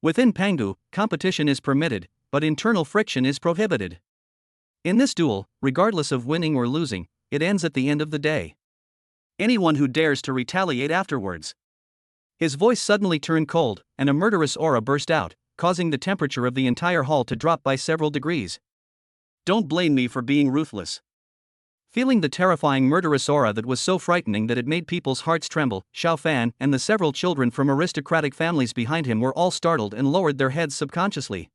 Speaker 1: Within Pangu, competition is permitted, but internal friction is prohibited. In this duel, regardless of winning or losing, it ends at the end of the day. Anyone who dares to retaliate afterwards. His voice suddenly turned cold, and a murderous aura burst out, causing the temperature of the entire hall to drop by several degrees. Don't blame me for being ruthless. Feeling the terrifying murderous aura that was so frightening that it made people's hearts tremble, Xiao Fan and the several children from aristocratic families behind him were all startled and lowered their heads subconsciously.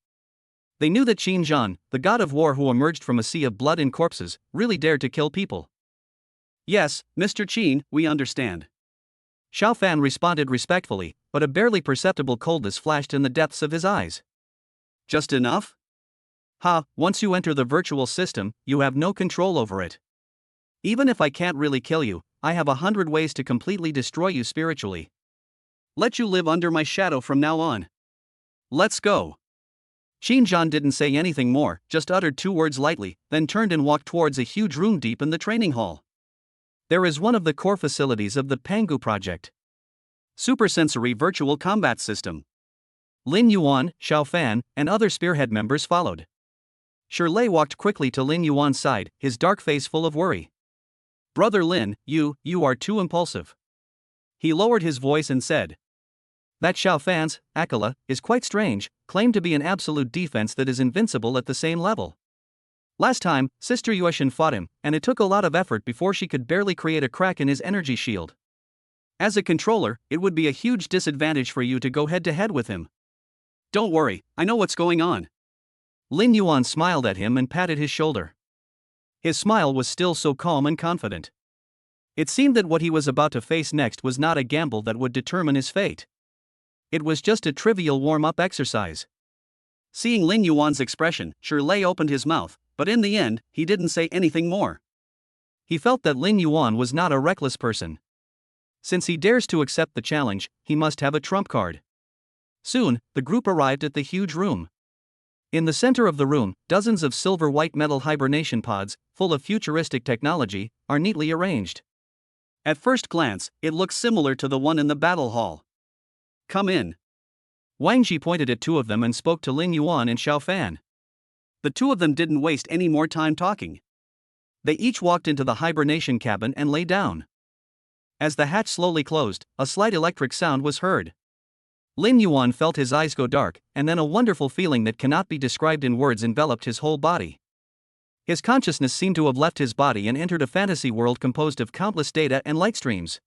Speaker 1: They knew that Qin Zhan, the god of war who emerged from a sea of blood and corpses, really dared to kill people. Yes, Mr. Qin, we understand. Xiao Fan responded respectfully, but a barely perceptible coldness flashed in the depths of his eyes. Just enough? Once you enter the virtual system, you have no control over it. Even if I can't really kill you, I have 100 ways to completely destroy you spiritually. Let you live under my shadow from now on. Let's go. Qin Zhan didn't say anything more, just uttered 2 words lightly, then turned and walked towards a huge room deep in the training hall. There is one of the core facilities of the Pangu project. Supersensory Virtual Combat System. Lin Yuan, Xiao Fan, and other spearhead members followed. Shirley walked quickly to Lin Yuan's side, his dark face full of worry. Brother Lin, you are too impulsive. He lowered his voice and said. That Xiao Fan's, Akela, is quite strange, claimed to be an absolute defense that is invincible at the same level. Last time, Sister Yueshin fought him, and it took a lot of effort before she could barely create a crack in his energy shield. As a controller, it would be a huge disadvantage for you to go head-to-head with him. Don't worry, I know what's going on. Lin Yuan smiled at him and patted his shoulder. His smile was still so calm and confident. It seemed that what he was about to face next was not a gamble that would determine his fate. It was just a trivial warm-up exercise. Seeing Lin Yuan's expression, Shirley opened his mouth, but in the end, he didn't say anything more. He felt that Lin Yuan was not a reckless person. Since he dares to accept the challenge, he must have a trump card. Soon, the group arrived at the huge room. In the center of the room, dozens of silver white metal hibernation pods, full of futuristic technology, are neatly arranged. At first glance, it looks similar to the one in the battle hall. Come in. Wang Ji pointed at 2 of them and spoke to Lin Yuan and Xiao Fan. The 2 of them didn't waste any more time talking. They each walked into the hibernation cabin and lay down. As the hatch slowly closed, a slight electric sound was heard. Lin Yuan felt his eyes go dark, and then a wonderful feeling that cannot be described in words enveloped his whole body. His consciousness seemed to have left his body and entered a fantasy world composed of countless data and light streams.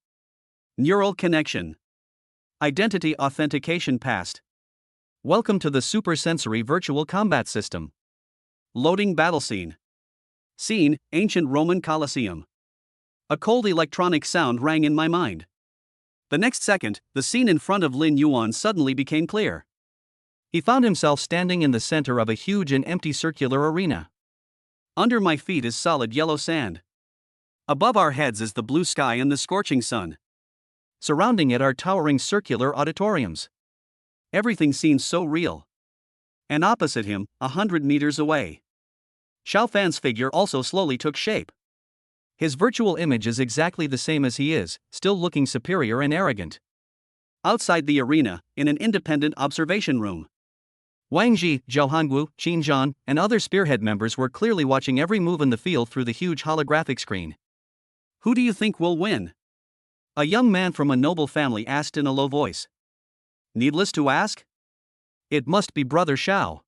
Speaker 1: Neural connection. Identity authentication passed. Welcome to the Supersensory Virtual Combat System. Loading battle scene. Scene, Ancient Roman Colosseum. A cold electronic sound rang in my mind. The next second, the scene in front of Lin Yuan suddenly became clear. He found himself standing in the center of a huge and empty circular arena. Under my feet is solid yellow sand. Above our heads is the blue sky and the scorching sun. Surrounding it are towering circular auditoriums. Everything seems so real. And opposite him, 100 meters away, Xiao Fan's figure also slowly took shape. His virtual image is exactly the same as he is, still looking superior and arrogant. Outside the arena, in an independent observation room, Wang Ji, Zhao Hangu, Qin Zhan, and other spearhead members were clearly watching every move in the field through the huge holographic screen. Who do you think will win? A young man from a noble family asked in a low voice. Needless to ask? It must be Brother Xiao.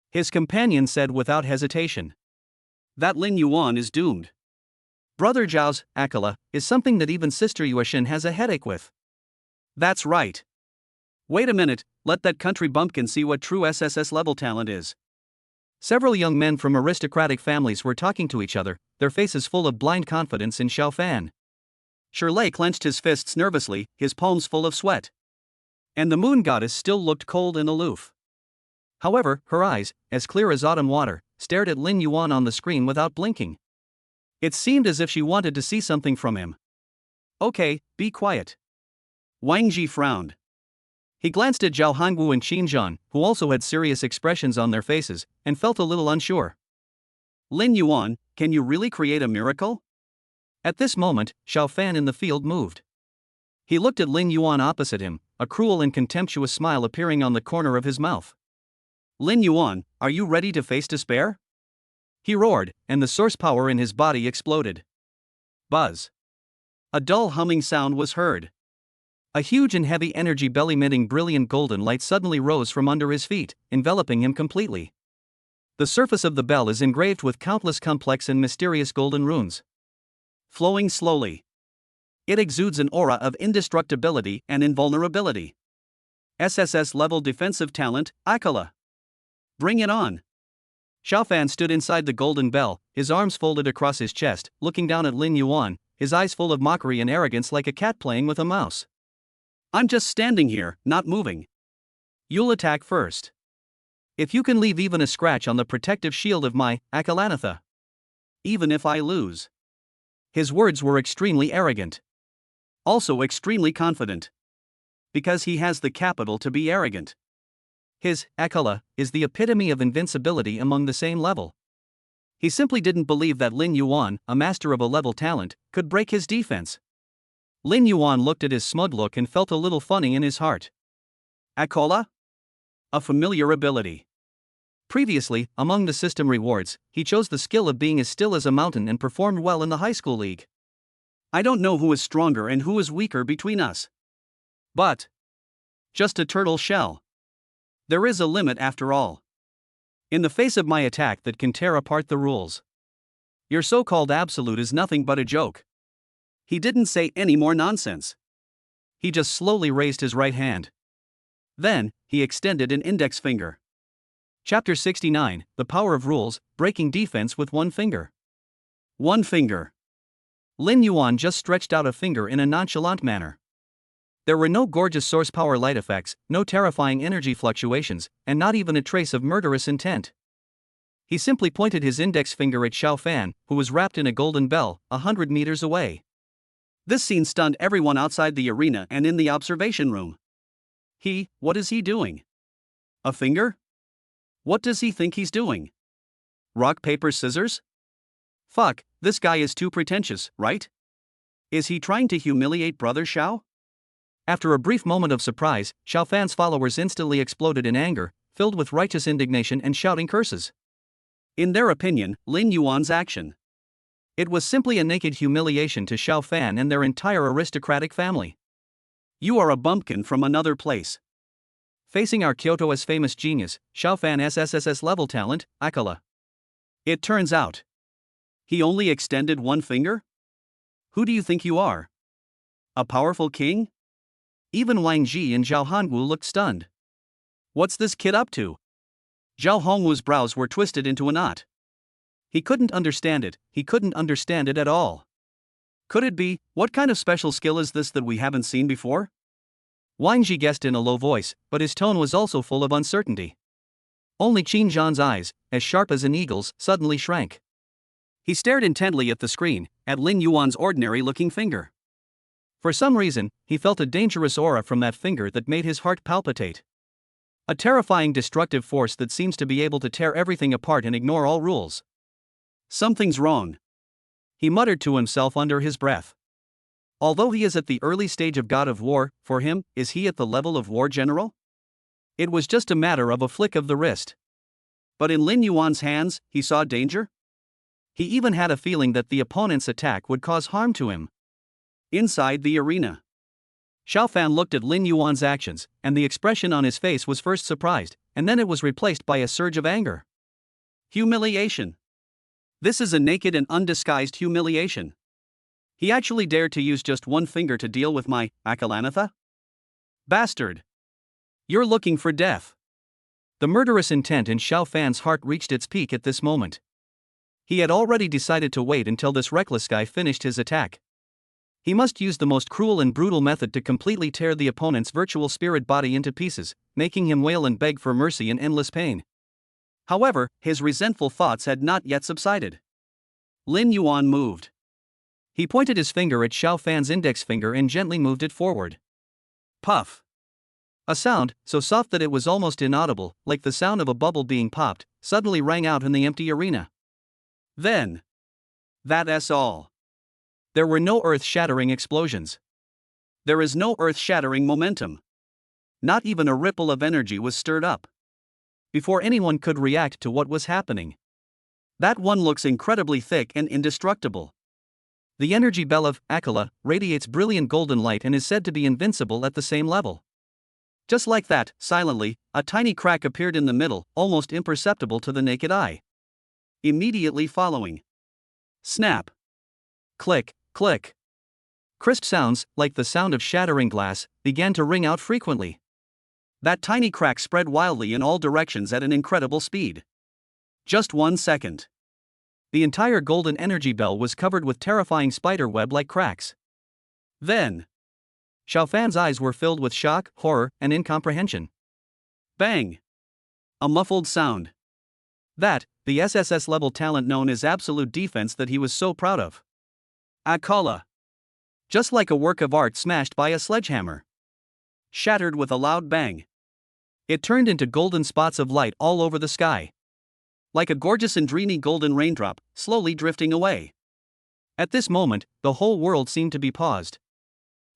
Speaker 1: His companion said without hesitation. That Lin Yuan is doomed. Brother Zhao's, Akela, is something that even Sister Yueshin has a headache with. That's right. Wait a minute, let that country bumpkin see what true SSS level talent is. Several young men from aristocratic families were talking to each other, their faces full of blind confidence in Xiao Fan. Shirley clenched his fists nervously, his palms full of sweat. And the moon goddess still looked cold and aloof. However, her eyes, as clear as autumn water, stared at Lin Yuan on the screen without blinking. It seemed as if she wanted to see something from him. Okay, be quiet. Wang Ji frowned. He glanced at Zhao Hangu and Qin Zhan, who also had serious expressions on their faces, and felt a little unsure. Lin Yuan, can you really create a miracle? At this moment, Xiao Fan in the field moved. He looked at Lin Yuan opposite him, a cruel and contemptuous smile appearing on the corner of his mouth. Lin Yuan, are you ready to face despair? He roared, and the source power in his body exploded. Buzz. A dull humming sound was heard. A huge and heavy energy bell emitting brilliant golden light suddenly rose from under his feet, enveloping him completely. The surface of the bell is engraved with countless complex and mysterious golden runes. Flowing slowly. It exudes an aura of indestructibility and invulnerability. SSS-level defensive talent, Akala. Bring it on. Xiao Fan stood inside the golden bell, his arms folded across his chest, looking down at Lin Yuan, his eyes full of mockery and arrogance like a cat playing with a mouse. I'm just standing here, not moving. You'll attack first. If you can leave even a scratch on the protective shield of my Akalanatha. Even if I lose. His words were extremely arrogant. Also extremely confident. Because he has the capital to be arrogant. His Akala is the epitome of invincibility among the same level. He simply didn't believe that Lin Yuan, a master of a level talent, could break his defense. Lin Yuan looked at his smug look and felt a little funny in his heart. Akola? A familiar ability. Previously, among the system rewards, he chose the skill of being as still as a mountain and performed well in the high school league. I don't know who is stronger and who is weaker between us. But just a turtle shell. There is a limit after all. In the face of my attack that can tear apart the rules. Your so-called absolute is nothing but a joke. He didn't say any more nonsense. He just slowly raised his right hand. Then, he extended an index finger. Chapter 69, The Power of Rules, Breaking Defense with One Finger. One finger. Lin Yuan just stretched out a finger in a nonchalant manner. There were no gorgeous source power light effects, no terrifying energy fluctuations, and not even a trace of murderous intent. He simply pointed his index finger at Xiao Fan, who was wrapped in a golden bell, 100 meters away. This scene stunned everyone outside the arena and in the observation room. What is he doing? A finger? What does he think he's doing? Rock, paper, scissors? Fuck, this guy is too pretentious, right? Is he trying to humiliate Brother Xiao? After a brief moment of surprise, Xiao Fan's followers instantly exploded in anger, filled with righteous indignation and shouting curses. In their opinion, Lin Yuan's action. It was simply a naked humiliation to Xiao Fan and their entire aristocratic family. You are a bumpkin from another place. Facing our Kyoto's famous genius, Xiao Fan SSSS level talent, Akala. It turns out. He only extended one finger? Who do you think you are? A powerful king? Even Wang Ji and Zhao Hangu looked stunned. What's this kid up to? Zhao Hongwu's brows were twisted into a knot. He couldn't understand it at all. Could it be, what kind of special skill is this that we haven't seen before? Wang Ji guessed in a low voice, but his tone was also full of uncertainty. Only Qin Zhan's eyes, as sharp as an eagle's, suddenly shrank. He stared intently at the screen, at Lin Yuan's ordinary-looking finger. For some reason, he felt a dangerous aura from that finger that made his heart palpitate. A terrifying destructive force that seems to be able to tear everything apart and ignore all rules. Something's wrong. He muttered to himself under his breath. Although he is at the early stage of God of War, for him, is he at the level of War General? It was just a matter of a flick of the wrist. But in Lin Yuan's hands, he saw danger? He even had a feeling that the opponent's attack would cause harm to him. Inside the arena. Xiao Fan looked at Lin Yuan's actions, and the expression on his face was first surprised, and then it was replaced by a surge of anger. Humiliation. This is a naked and undisguised humiliation. He actually dared to use just one finger to deal with my Akalanatha? Bastard. You're looking for death. The murderous intent in Xiao Fan's heart reached its peak at this moment. He had already decided to wait until this reckless guy finished his attack. He must use the most cruel and brutal method to completely tear the opponent's virtual spirit body into pieces, making him wail and beg for mercy in endless pain. However, his resentful thoughts had not yet subsided. Lin Yuan moved. He pointed his finger at Xiao Fan's index finger and gently moved it forward. Puff. A sound, so soft that it was almost inaudible, like the sound of a bubble being popped, suddenly rang out in the empty arena. Then. That's all. There were no earth-shattering explosions. There is no earth-shattering momentum. Not even a ripple of energy was stirred up. Before anyone could react to what was happening. That one looks incredibly thick and indestructible. The energy bell of Akala radiates brilliant golden light and is said to be invincible at the same level. Just like that, silently, a tiny crack appeared in the middle, almost imperceptible to the naked eye. Immediately following. Snap. Click, click. Crisp sounds, like the sound of shattering glass, began to ring out frequently. That tiny crack spread wildly in all directions at an incredible speed. Just 1 second. The entire golden energy bell was covered with terrifying spider web-like cracks. Then. Xiao Fan's eyes were filled with shock, horror, and incomprehension. Bang! A muffled sound. That, the SSS-level talent known as absolute defense that he was so proud of. Akala. Just like a work of art smashed by a sledgehammer. Shattered with a loud bang. It turned into golden spots of light all over the sky. Like a gorgeous and dreamy golden raindrop, slowly drifting away. At this moment, the whole world seemed to be paused.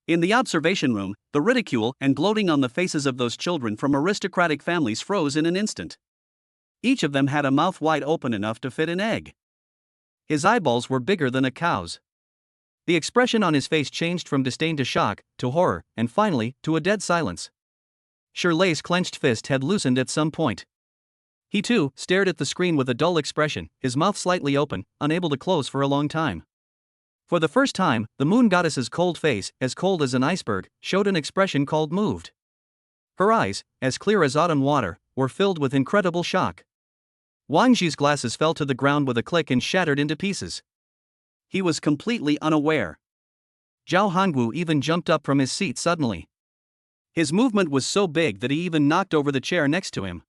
Speaker 1: In the observation room, the ridicule and gloating on the faces of those children from aristocratic families froze in an instant. Each of them had a mouth wide open enough to fit an egg. His eyeballs were bigger than a cow's. The expression on his face changed from disdain to shock, to horror, and finally, to a dead silence. Shirley's clenched fist had loosened at some point. He too stared at the screen with a dull expression, his mouth slightly open, unable to close for a long time. For the first time, the moon goddess's cold face, as cold as an iceberg, showed an expression called moved. Her eyes, as clear as autumn water, were filled with incredible shock. Wang Zhi's glasses fell to the ground with a click and shattered into pieces. He was completely unaware. Zhao Hongwu even jumped up from his seat suddenly. His movement was so big that he even knocked over the chair next to him.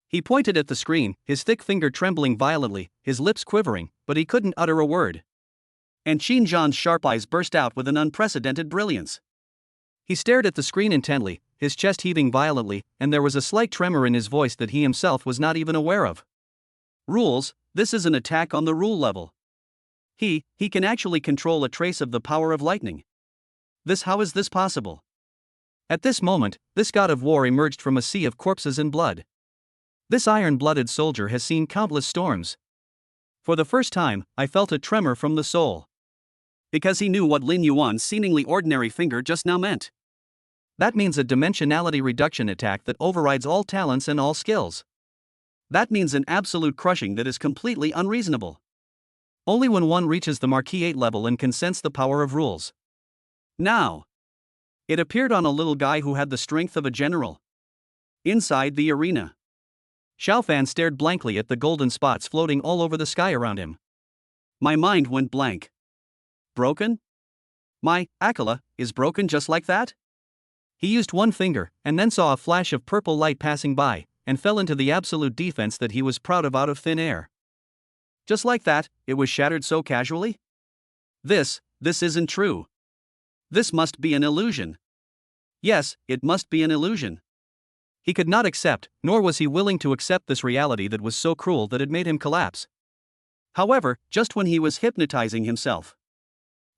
Speaker 1: He pointed at the screen, his thick finger trembling violently, his lips quivering, but he couldn't utter a word. And Qin Zhan's sharp eyes burst out with an unprecedented brilliance. He stared at the screen intently, his chest heaving violently, and there was a slight tremor in his voice that he himself was not even aware of. Rules, this is an attack on the rule level. He can actually control a trace of the power of lightning. How is this possible? At this moment, this god of war emerged from a sea of corpses and blood. This iron-blooded soldier has seen countless storms. For the first time, I felt a tremor from the soul. Because he knew what Lin Yuan's seemingly ordinary finger just now meant. That means a dimensionality reduction attack that overrides all talents and all skills. That means an absolute crushing that is completely unreasonable. Only when one reaches the Marquis 8 level and can sense the power of rules. Now. It appeared on a little guy who had the strength of a general. Inside the arena. Xiao Fan stared blankly at the golden spots floating all over the sky around him. My mind went blank. Broken? My Akala is broken just like that? He used one finger, and then saw a flash of purple light passing by, and fell into the absolute defense that he was proud of out of thin air. Just like that, it was shattered so casually? This isn't true. This must be an illusion. Yes, it must be an illusion. He could not accept, nor was he willing to accept this reality that was so cruel that it made him collapse. However, just when he was hypnotizing himself,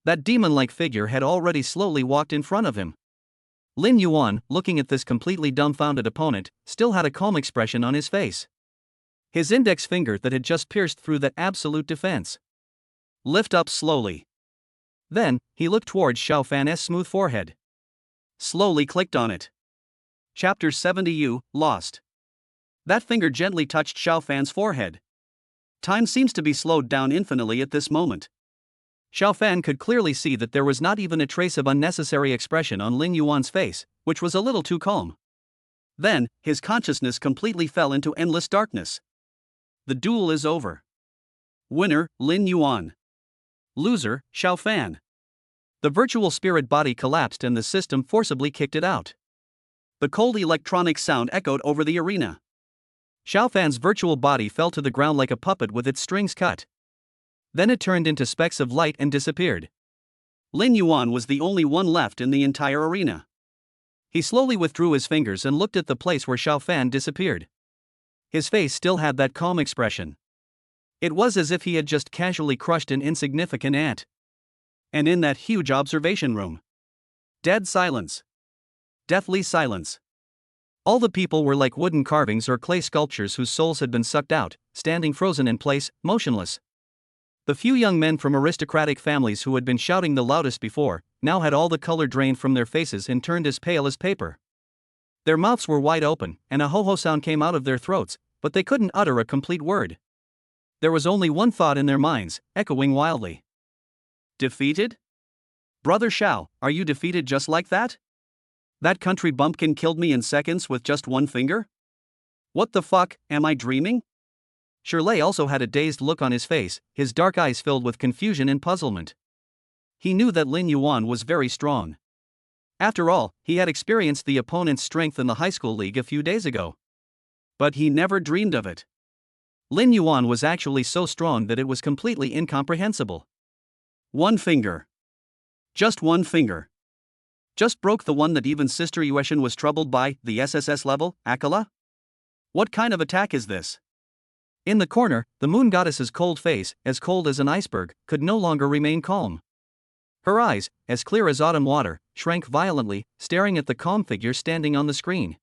Speaker 1: that demon-like figure had already slowly walked in front of him. Lin Yuan, looking at this completely dumbfounded opponent, still had a calm expression on his face. His index finger that had just pierced through that absolute defense. Lift up slowly. Then, he looked towards Xiao Fan's smooth forehead. Slowly clicked on it. Chapter 70 You, Lost. That finger gently touched Xiao Fan's forehead. Time seems to be slowed down infinitely at this moment. Xiao Fan could clearly see that there was not even a trace of unnecessary expression on Lin Yuan's face, which was a little too calm. Then, his consciousness completely fell into endless darkness. The duel is over. Winner, Lin Yuan. Loser, Xiao Fan. The virtual spirit body collapsed and the system forcibly kicked it out. The cold electronic sound echoed over the arena. Xiao Fan's virtual body fell to the ground like a puppet with its strings cut. Then it turned into specks of light and disappeared. Lin Yuan was the only one left in the entire arena. He slowly withdrew his fingers and looked at the place where Xiao Fan disappeared. His face still had that calm expression. It was as if he had just casually crushed an insignificant ant. And in that huge observation room, dead silence. Deathly silence. All the people were like wooden carvings or clay sculptures whose souls had been sucked out, standing frozen in place, motionless. The few young men from aristocratic families who had been shouting the loudest before, now had all the color drained from their faces and turned as pale as paper. Their mouths were wide open, and a ho-ho sound came out of their throats, but they couldn't utter a complete word. There was only one thought in their minds, echoing wildly. Defeated? Brother Xiao, are you defeated just like that? That country bumpkin killed me in seconds with just one finger? What the fuck, am I dreaming? Shirley also had a dazed look on his face, his dark eyes filled with confusion and puzzlement. He knew that Lin Yuan was very strong. After all, he had experienced the opponent's strength in the high school league a few days ago. But he never dreamed of it. Lin Yuan was actually so strong that it was completely incomprehensible. One finger. Just one finger. Just broke the one that even Sister Yueshin was troubled by, the SSS level, Akala? What kind of attack is this? In the corner, the moon goddess's cold face, as cold as an iceberg, could no longer remain calm. Her eyes, as clear as autumn water, shrank violently, staring at the calm figure standing on the screen.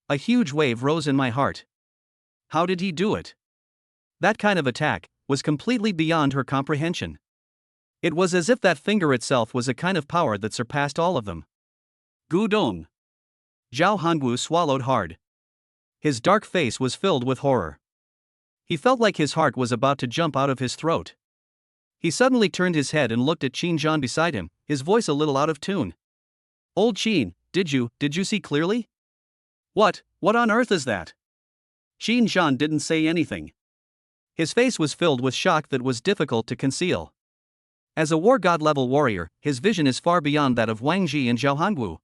Speaker 1: A huge wave rose in my heart. How did he do it? That kind of attack was completely beyond her comprehension. It was as if that finger itself was a kind of power that surpassed all of them. Gudong. Zhao Hangu swallowed hard. His dark face was filled with horror. He felt like his heart was about to jump out of his throat. He suddenly turned his head and looked at Qin Zhan beside him, his voice a little out of tune. Old Qin, did you see clearly? What on earth is that? Qin Zhan didn't say anything. His face was filled with shock that was difficult to conceal. As a war god level warrior, his vision is far beyond that of Wang Ji and Zhao Hangu.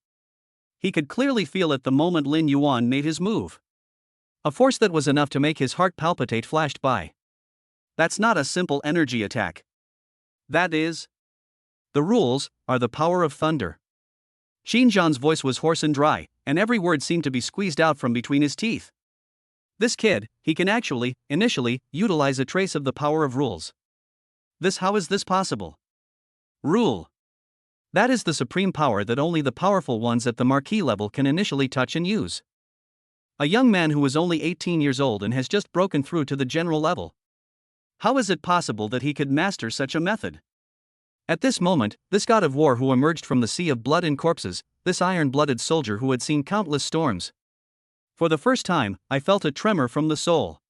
Speaker 1: He could clearly feel it the moment Lin Yuan made his move. A force that was enough to make his heart palpitate flashed by. That's not a simple energy attack. That is. The rules are the power of thunder. Qin Zhan's voice was hoarse and dry, and every word seemed to be squeezed out from between his teeth. This kid, he can actually, initially, utilize a trace of the power of rules. How is this possible? Rule. That is the supreme power that only the powerful ones at the marquee level can initially touch and use. A young man who is only 18 years old and has just broken through to the general level. How is it possible that he could master such a method? At this moment, this god of war who emerged from the sea of blood and corpses, this iron-blooded soldier who had seen countless storms. For the first time, I felt a tremor from the soul.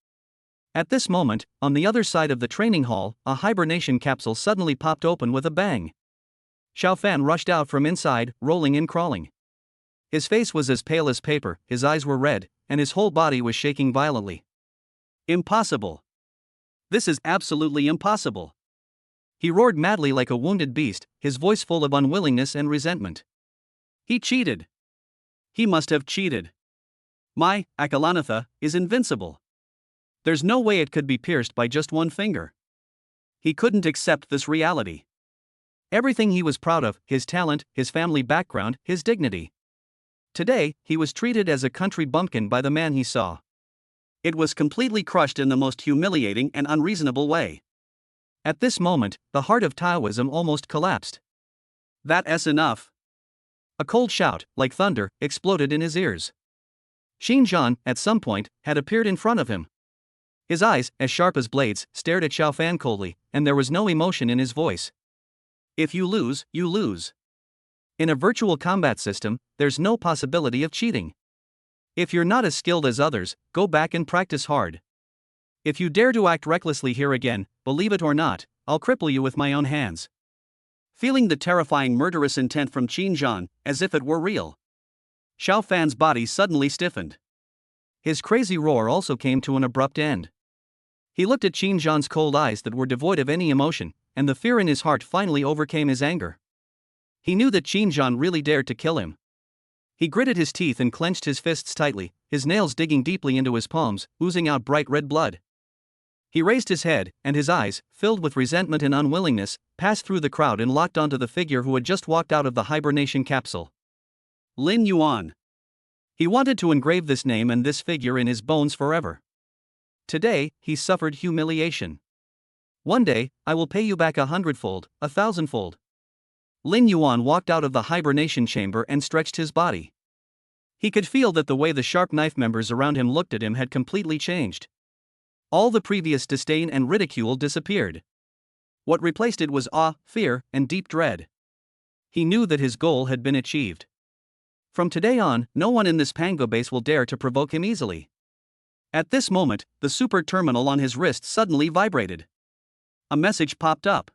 Speaker 1: At this moment, on the other side of the training hall, a hibernation capsule suddenly popped open with a bang. Xiao Fan rushed out from inside, rolling and crawling. His face was as pale as paper, his eyes were red, and his whole body was shaking violently. Impossible. This is absolutely impossible. He roared madly like a wounded beast, his voice full of unwillingness and resentment. He cheated. He must have cheated. My Akalanatha is invincible. There's no way it could be pierced by just one finger. He couldn't accept this reality. Everything he was proud of, his talent, his family background, his dignity. Today, he was treated as a country bumpkin by the man he saw. It was completely crushed in the most humiliating and unreasonable way. At this moment, the heart of Taoism almost collapsed. That's enough. A cold shout, like thunder, exploded in his ears. Qin Zhan, at some point, had appeared in front of him. His eyes, as sharp as blades, stared at Xiao Fan coldly, and there was no emotion in his voice. If you lose, you lose. In a virtual combat system, there's no possibility of cheating. If you're not as skilled as others, go back and practice hard. If you dare to act recklessly here again, believe it or not, I'll cripple you with my own hands. Feeling the terrifying murderous intent from Qin Zhan, as if it were real, Xiao Fan's body suddenly stiffened. His crazy roar also came to an abrupt end. He looked at Qin Zhan's cold eyes that were devoid of any emotion, and the fear in his heart finally overcame his anger. He knew that Qin Zhan really dared to kill him. He gritted his teeth and clenched his fists tightly, his nails digging deeply into his palms, oozing out bright red blood. He raised his head, and his eyes, filled with resentment and unwillingness, passed through the crowd and locked onto the figure who had just walked out of the hibernation capsule. Lin Yuan. He wanted to engrave this name and this figure in his bones forever. Today, he suffered humiliation. One day, I will pay you back 100-fold, 1,000-fold. Lin Yuan walked out of the hibernation chamber and stretched his body. He could feel that the way the sharp knife members around him looked at him had completely changed. All the previous disdain and ridicule disappeared. What replaced it was awe, fear, and deep dread. He knew that his goal had been achieved. From today on, no one in this Pango base will dare to provoke him easily. At this moment, the super terminal on his wrist suddenly vibrated. A message popped up.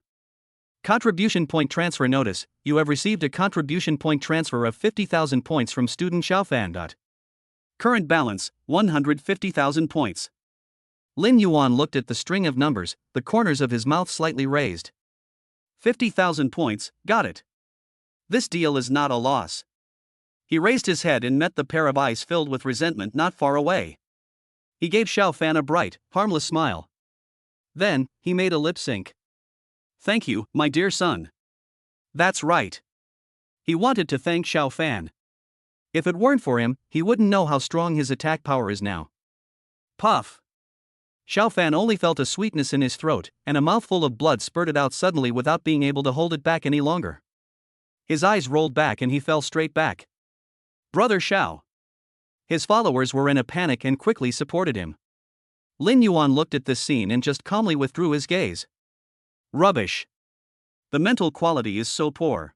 Speaker 1: Contribution point transfer notice. You have received a contribution point transfer of 50,000 points from student Xiaofan. Current balance, 150,000 points. Lin Yuan looked at the string of numbers, the corners of his mouth slightly raised. 50,000 points, got it. This deal is not a loss. He raised his head and met the pair of eyes filled with resentment not far away. He gave Xiaofan a bright, harmless smile. Then, he made a lip sync. Thank you, my dear son. That's right. He wanted to thank Xiaofan. If it weren't for him, he wouldn't know how strong his attack power is now. Puff. Xiaofan only felt a sweetness in his throat, and a mouthful of blood spurted out suddenly without being able to hold it back any longer. His eyes rolled back and he fell straight back. Brother Xiao. His followers were in a panic and quickly supported him. Lin Yuan looked at this scene and just calmly withdrew his gaze. Rubbish. The mental quality is so poor.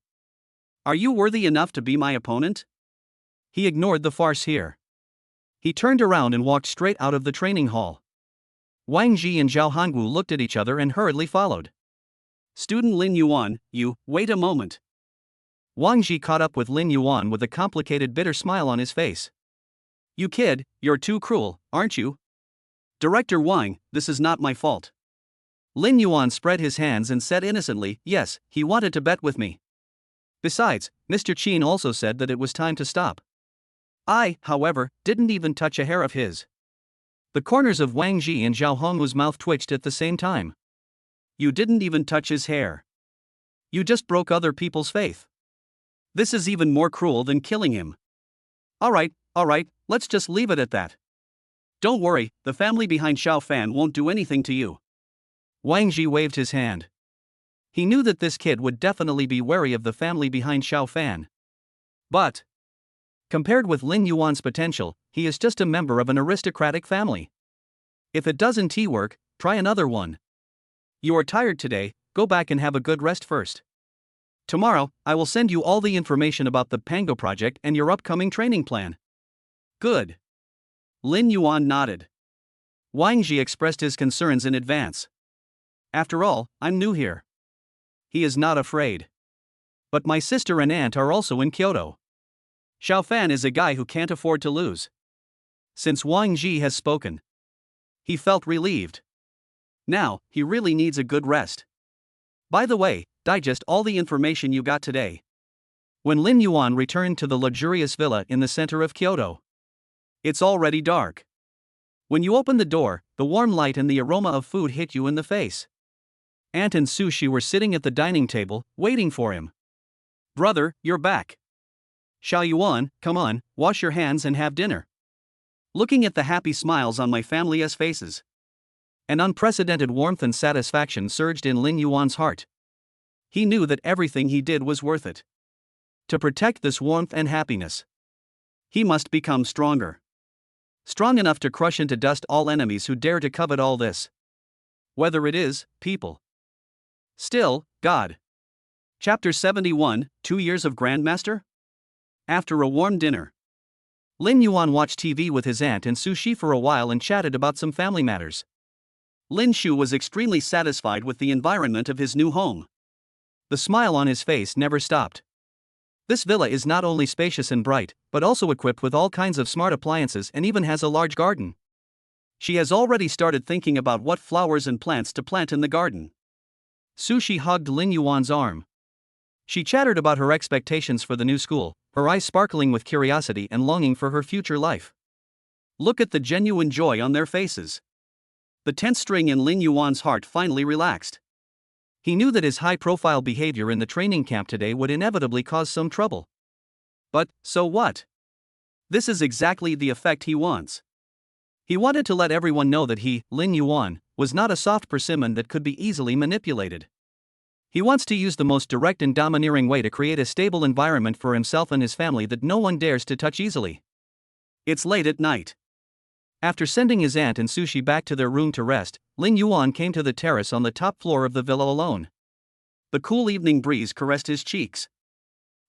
Speaker 1: Are you worthy enough to be my opponent? He ignored the farce here. He turned around and walked straight out of the training hall. Wang Ji and Zhao Hongwu looked at each other and hurriedly followed. Student Lin Yuan, wait a moment. Wang Ji caught up with Lin Yuan with a complicated bitter smile on his face. You kid, you're too cruel, aren't you? Director Wang, this is not my fault. Lin Yuan spread his hands and said innocently, yes, he wanted to bet with me. Besides, Mr. Qin also said that it was time to stop. I, however, didn't even touch a hair of his. The corners of Wang Ji and Zhao Hongwu's mouth twitched at the same time. You didn't even touch his hair. You just broke other people's faith. This is even more cruel than killing him. Alright, let's just leave it at that. Don't worry, the family behind Xiaofan won't do anything to you. Wang Ji waved his hand. He knew that this kid would definitely be wary of the family behind Xiaofan. But, compared with Lin Yuan's potential, he is just a member of an aristocratic family. If it doesn't work, try another one. You are tired today, go back and have a good rest first. Tomorrow, I will send you all the information about the Pango project and your upcoming training plan. Good. Lin Yuan nodded. Wang Ji expressed his concerns in advance. After all, I'm new here. He is not afraid. But my sister and aunt are also in Kyoto. Xiaofan is a guy who can't afford to lose. Since Wang Ji has spoken, he felt relieved. Now, he really needs a good rest. By the way, digest all the information you got today. When Lin Yuan returned to the luxurious villa in the center of Kyoto, it's already dark. When you opened the door, the warm light and the aroma of food hit you in the face. Aunt and Sushi were sitting at the dining table, waiting for him. Brother, you're back. Xiao Yuan, come on, wash your hands and have dinner. Looking at the happy smiles on my family's faces, an unprecedented warmth and satisfaction surged in Lin Yuan's heart. He knew that everything he did was worth it. To protect this warmth and happiness, he must become stronger. Strong enough to crush into dust all enemies who dare to covet all this. Whether it is people, still, God. Chapter 71, 2 Years of Grandmaster? After a warm dinner, Lin Yuan watched TV with his aunt and Sushi for a while and chatted about some family matters. Lin Shu was extremely satisfied with the environment of his new home. The smile on his face never stopped. This villa is not only spacious and bright, but also equipped with all kinds of smart appliances and even has a large garden. She has already started thinking about what flowers and plants to plant in the garden. Sushi hugged Lin Yuan's arm. She chattered about her expectations for the new school, her eyes sparkling with curiosity and longing for her future life. Look at the genuine joy on their faces. The tense string in Lin Yuan's heart finally relaxed. He knew that his high-profile behavior in the training camp today would inevitably cause some trouble. But, so what? This is exactly the effect he wants. He wanted to let everyone know that he, Lin Yuan, was not a soft persimmon that could be easily manipulated. He wants to use the most direct and domineering way to create a stable environment for himself and his family that no one dares to touch easily. It's late at night. After sending his aunt and Sushi back to their room to rest, Lin Yuan came to the terrace on the top floor of the villa alone. The cool evening breeze caressed his cheeks.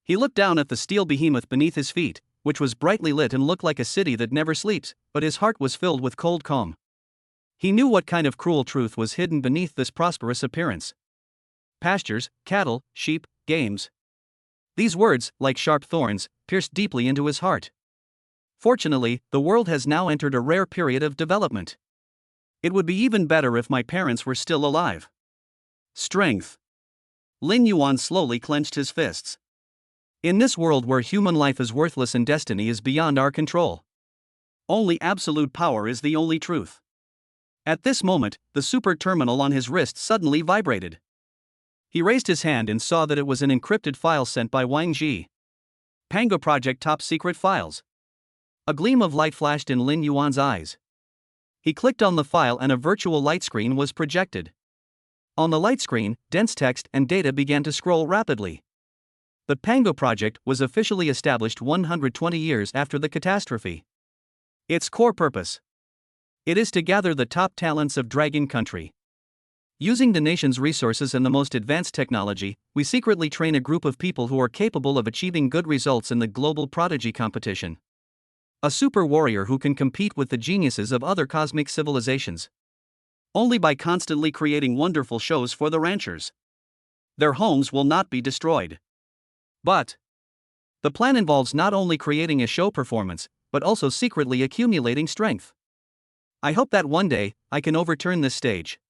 Speaker 1: He looked down at the steel behemoth beneath his feet, which was brightly lit and looked like a city that never sleeps, but his heart was filled with cold calm. He knew what kind of cruel truth was hidden beneath this prosperous appearance. Pastures, cattle, sheep, games. These words, like sharp thorns, pierced deeply into his heart. Fortunately, the world has now entered a rare period of development. It would be even better if my parents were still alive. Strength. Lin Yuan slowly clenched his fists. In this world where human life is worthless and destiny is beyond our control, only absolute power is the only truth. At this moment, the super terminal on his wrist suddenly vibrated. He raised his hand and saw that it was an encrypted file sent by Wang Ji. Pango Project Top Secret Files. A gleam of light flashed in Lin Yuan's eyes. He clicked on the file and a virtual light screen was projected. On the light screen, dense text and data began to scroll rapidly. The Pango Project was officially established 120 years after the catastrophe. Its core purpose. It is to gather the top talents of Dragon Country. Using the nation's resources and the most advanced technology, we secretly train a group of people who are capable of achieving good results in the global prodigy competition. A super warrior who can compete with the geniuses of other cosmic civilizations. Only by constantly creating wonderful shows for the ranchers. Their homes will not be destroyed. But the plan involves not only creating a show performance, but also secretly accumulating strength. I hope that one day, I can overturn this stage.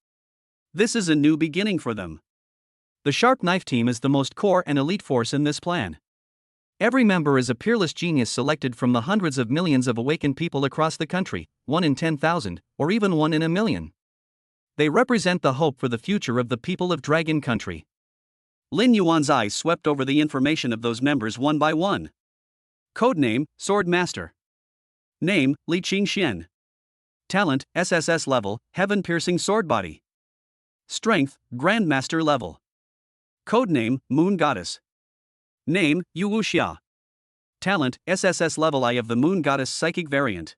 Speaker 1: This is a new beginning for them. The Sharp Knife team is the most core and elite force in this plan. Every member is a peerless genius selected from the hundreds of millions of awakened people across the country, 1 in 10,000, or even 1 in a million. They represent the hope for the future of the people of Dragon Country. Lin Yuan's eyes swept over the information of those members one by one. Codename, Sword Master. Name, Li Qingxian. Talent, SSS level, Heaven-Piercing Sword Body. Strength, Grandmaster level. Codename, Moon Goddess. Name, Yu Wuxia. Talent, SSS level I of the Moon Goddess Psychic Variant.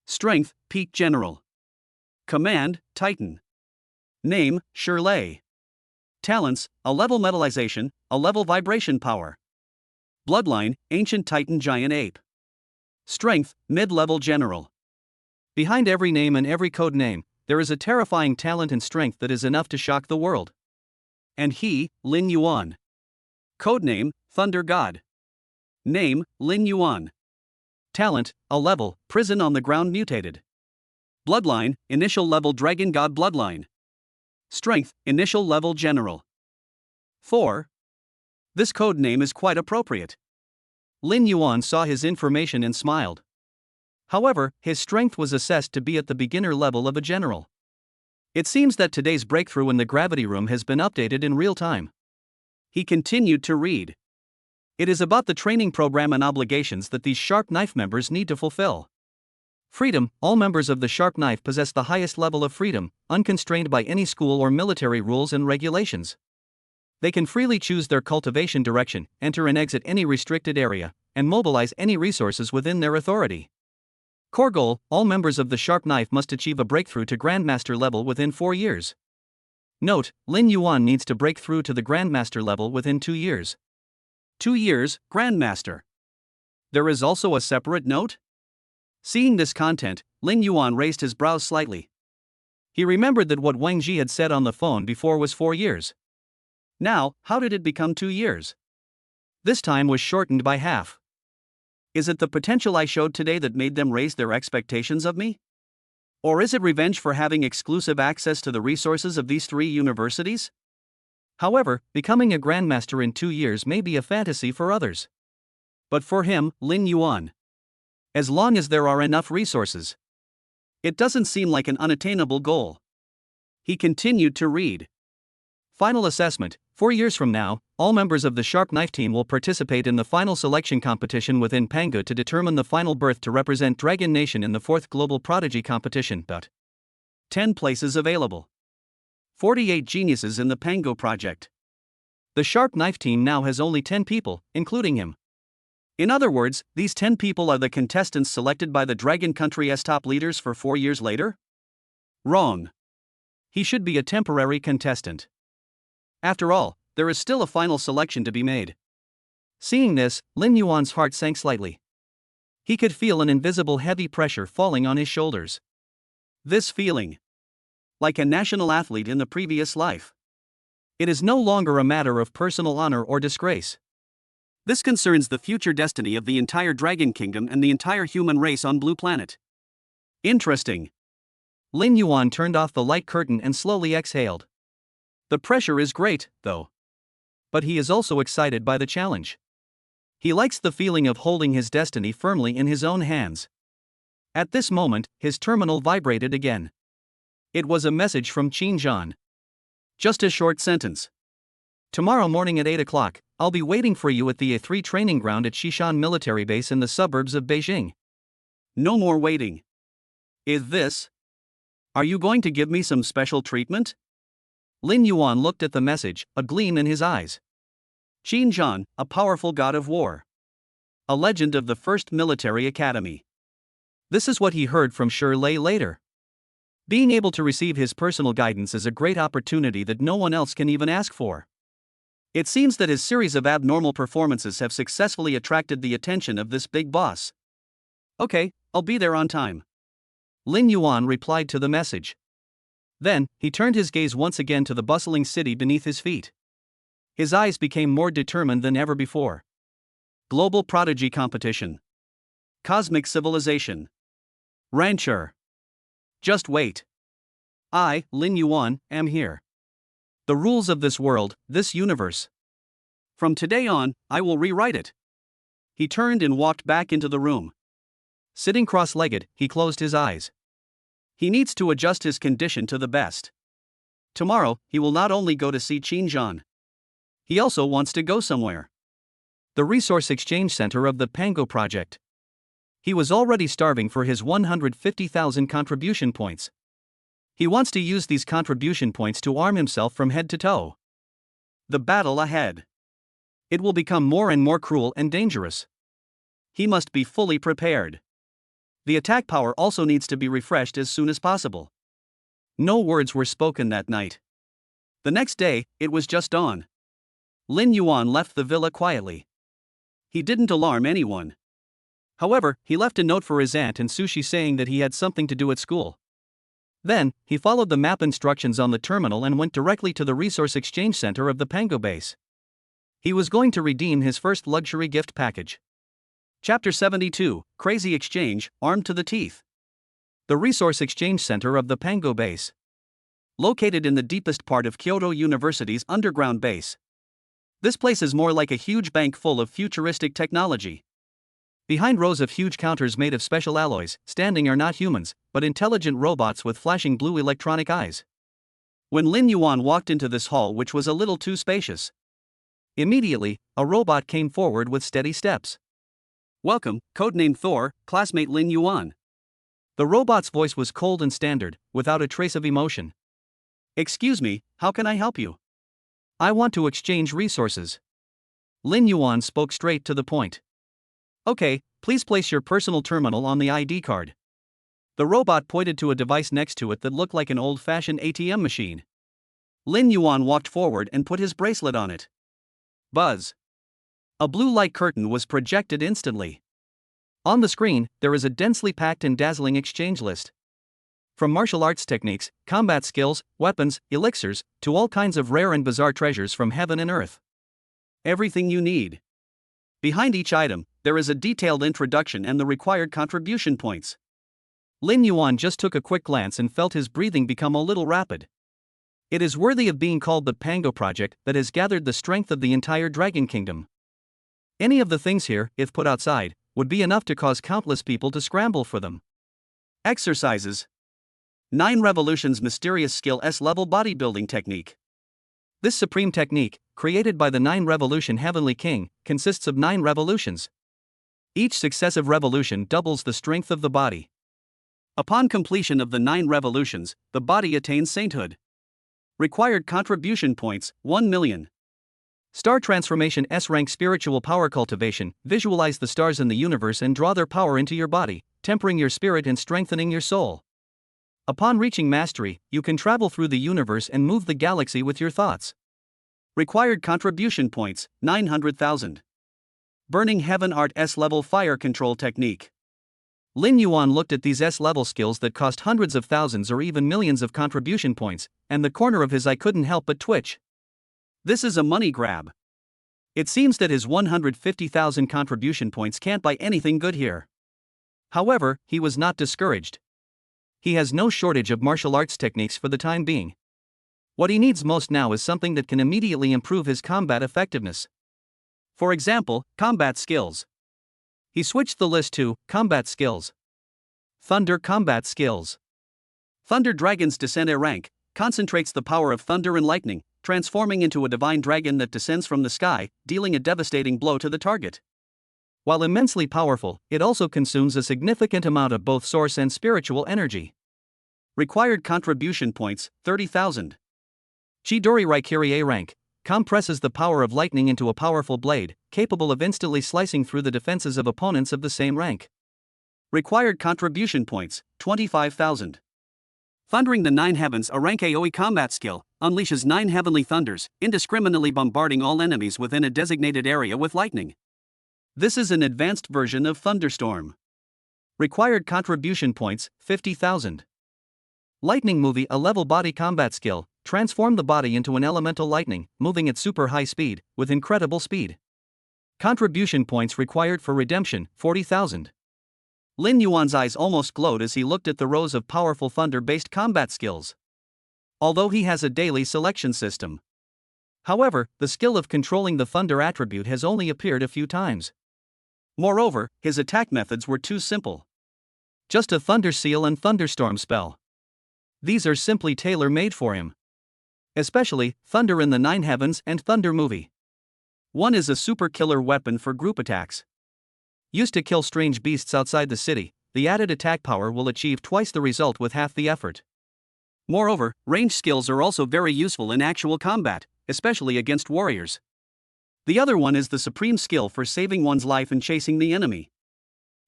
Speaker 1: Strength, Peak General. Command, Titan. Name, Shirley. Talents, a level metallization, a level vibration power. Bloodline, Ancient Titan Giant Ape. Strength, Mid-Level General. Behind every name and every code name, there is a terrifying talent and strength that is enough to shock the world. And he, Lin Yuan. Codename, Thunder God. Name, Lin Yuan. Talent, a level, Prison on the Ground Mutated. Bloodline, Initial Level Dragon God Bloodline. Strength, Initial Level General. 4. This codename is quite appropriate. Lin Yuan saw his information and smiled. However, his strength was assessed to be at the beginner level of a general. It seems that today's breakthrough in the gravity room has been updated in real time. He continued to read. It is about the training program and obligations that these Sharp Knife members need to fulfill. Freedom. All members of the Sharp Knife possess the highest level of freedom, unconstrained by any school or military rules and regulations. They can freely choose their cultivation direction, enter and exit any restricted area, and mobilize any resources within their authority. Core goal: all members of the Sharp Knife must achieve a breakthrough to Grandmaster level within 4 years. Note, Lin Yuan needs to break through to the Grandmaster level within 2 years. 2 years, Grandmaster. There is also a separate note? Seeing this content, Lin Yuan raised his brows slightly. He remembered that what Wang Ji had said on the phone before was 4 years. Now, how did it become 2 years? This time was shortened by half. Is it the potential I showed today that made them raise their expectations of me? Or is it revenge for having exclusive access to the resources of these 3 universities? However, becoming a grandmaster in 2 years may be a fantasy for others. But for him, Lin Yuan, as long as there are enough resources, it doesn't seem like an unattainable goal. He continued to read. Final assessment: 4 years from now, all members of the Sharp Knife team will participate in the final selection competition within Pango to determine the final birth to represent Dragon Nation in the 4th Global Prodigy Competition. 10 places available. 48 geniuses in the Pango project. The Sharp Knife team now has only 10 people, including him. In other words, these 10 people are the contestants selected by the Dragon Country's top leaders for 4 years later? Wrong. He should be a temporary contestant. After all, there is still a final selection to be made. Seeing this, Lin Yuan's heart sank slightly. He could feel an invisible heavy pressure falling on his shoulders. This feeling, like a national athlete in the previous life. It is no longer a matter of personal honor or disgrace. This concerns the future destiny of the entire Dragon Kingdom and the entire human race on Blue Planet. Interesting. Lin Yuan turned off the light curtain and slowly exhaled. The pressure is great, though. But he is also excited by the challenge. He likes the feeling of holding his destiny firmly in his own hands. At this moment, his terminal vibrated again. It was a message from Qin Zhan. Just a short sentence. Tomorrow morning at 8 o'clock, I'll be waiting for you at the A3 training ground at Xishan Military Base in the suburbs of Beijing. No more waiting. Is this? Are you going to give me some special treatment? Lin Yuan looked at the message, a gleam in his eyes. Qin Zhan, a powerful god of war. A legend of the First Military Academy. This is what he heard from Shi Lei later. Being able to receive his personal guidance is a great opportunity that no one else can even ask for. It seems that his series of abnormal performances have successfully attracted the attention of this big boss. Okay, I'll be there on time. Lin Yuan replied to the message. Then, he turned his gaze once again to the bustling city beneath his feet. His eyes became more determined than ever before. Global Prodigy Competition. Cosmic Civilization. Rancher. Just wait. I, Lin Yuan, am here. The rules of this world, this universe. From today on, I will rewrite it. He turned and walked back into the room. Sitting cross-legged, he closed his eyes. He needs to adjust his condition to the best. Tomorrow, he will not only go to see Qin Zhan. He also wants to go somewhere. The Resource Exchange Center of the Pango Project. He was already starving for his 150,000 contribution points. He wants to use these contribution points to arm himself from head to toe. The battle ahead. It will become more and more cruel and dangerous. He must be fully prepared. The attack power also needs to be refreshed as soon as possible. No words were spoken that night. The next day, it was just dawn. Lin Yuan left the villa quietly. He didn't alarm anyone. However, he left a note for his aunt and Sushi saying that he had something to do at school. Then, he followed the map instructions on the terminal and went directly to the Resource Exchange Center of the Pango base. He was going to redeem his first luxury gift package. Chapter 72, Crazy Exchange, Armed to the Teeth. The Resource Exchange Center of the Pango base. Located in the deepest part of Kyoto University's underground base. This place is more like a huge bank full of futuristic technology. Behind rows of huge counters made of special alloys, standing are not humans, but intelligent robots with flashing blue electronic eyes. When Lin Yuan walked into this hall, which was a little too spacious, immediately, a robot came forward with steady steps. Welcome, codename Thor, classmate Lin Yuan. The robot's voice was cold and standard, without a trace of emotion. Excuse me, how can I help you? I want to exchange resources. Lin Yuan spoke straight to the point. Okay, please place your personal terminal on the ID card. The robot pointed to a device next to it that looked like an old-fashioned ATM machine. Lin Yuan walked forward and put his bracelet on it. Buzz. A blue light curtain was projected instantly. On the screen, there is a densely packed and dazzling exchange list. From martial arts techniques, combat skills, weapons, elixirs, to all kinds of rare and bizarre treasures from heaven and earth. Everything you need. Behind each item, there is a detailed introduction and the required contribution points. Lin Yuan just took a quick glance and felt his breathing become a little rapid. It is worthy of being called the Pango project that has gathered the strength of the entire Dragon Kingdom. Any of the things here, if put outside, would be enough to cause countless people to scramble for them. Exercises. 9 Revolutions Mysterious Skill S-Level Bodybuilding Technique. This supreme technique, created by the 9 Revolution Heavenly King, consists of 9 revolutions. Each successive revolution doubles the strength of the body. Upon completion of the 9 revolutions, the body attains sainthood. Required contribution points, 1 million. Star Transformation S-Rank Spiritual Power Cultivation. Visualize the stars in the universe and draw their power into your body, tempering your spirit and strengthening your soul. Upon reaching mastery, you can travel through the universe and move the galaxy with your thoughts. Required contribution points, 900,000. Burning Heaven Art S-Level Fire Control Technique. Lin Yuan looked at these S-level skills that cost hundreds of thousands or even millions of contribution points, and the corner of his eye couldn't help but twitch. This is a money grab. It seems that his 150,000 contribution points can't buy anything good here. However, he was not discouraged. He has no shortage of martial arts techniques for the time being. What he needs most now is something that can immediately improve his combat effectiveness. For example, combat skills. He switched the list to Combat Skills. Thunder Combat Skills. Thunder Dragon's Descent A rank concentrates the power of thunder and lightning, transforming into a divine dragon that descends from the sky, dealing a devastating blow to the target. While immensely powerful, it also consumes a significant amount of both source and spiritual energy. Required contribution points, 30,000. Chidori Raikiri A rank compresses the power of lightning into a powerful blade, capable of instantly slicing through the defenses of opponents of the same rank. Required contribution points, 25,000. Thundering the 9 Heavens A rank AoE combat skill, unleashes 9 heavenly thunders, indiscriminately bombarding all enemies within a designated area with lightning. This is an advanced version of Thunderstorm. Required contribution points, 50,000. Lightning Movie A level body combat skill, transform the body into an elemental lightning, moving at super high speed, with incredible speed. Contribution points required for redemption, 40,000. Lin Yuan's eyes almost glowed as he looked at the rows of powerful thunder-based combat skills. Although he has a daily selection system. However, the skill of controlling the thunder attribute has only appeared a few times. Moreover, his attack methods were too simple. Just a Thunder Seal and Thunderstorm spell. These are simply tailor-made for him. Especially, Thunder in the 9 Heavens and Thunder Movie. One is a super killer weapon for group attacks. Used to kill strange beasts outside the city, the added attack power will achieve twice the result with half the effort. Moreover, range skills are also very useful in actual combat, especially against warriors. The other one is the supreme skill for saving one's life and chasing the enemy.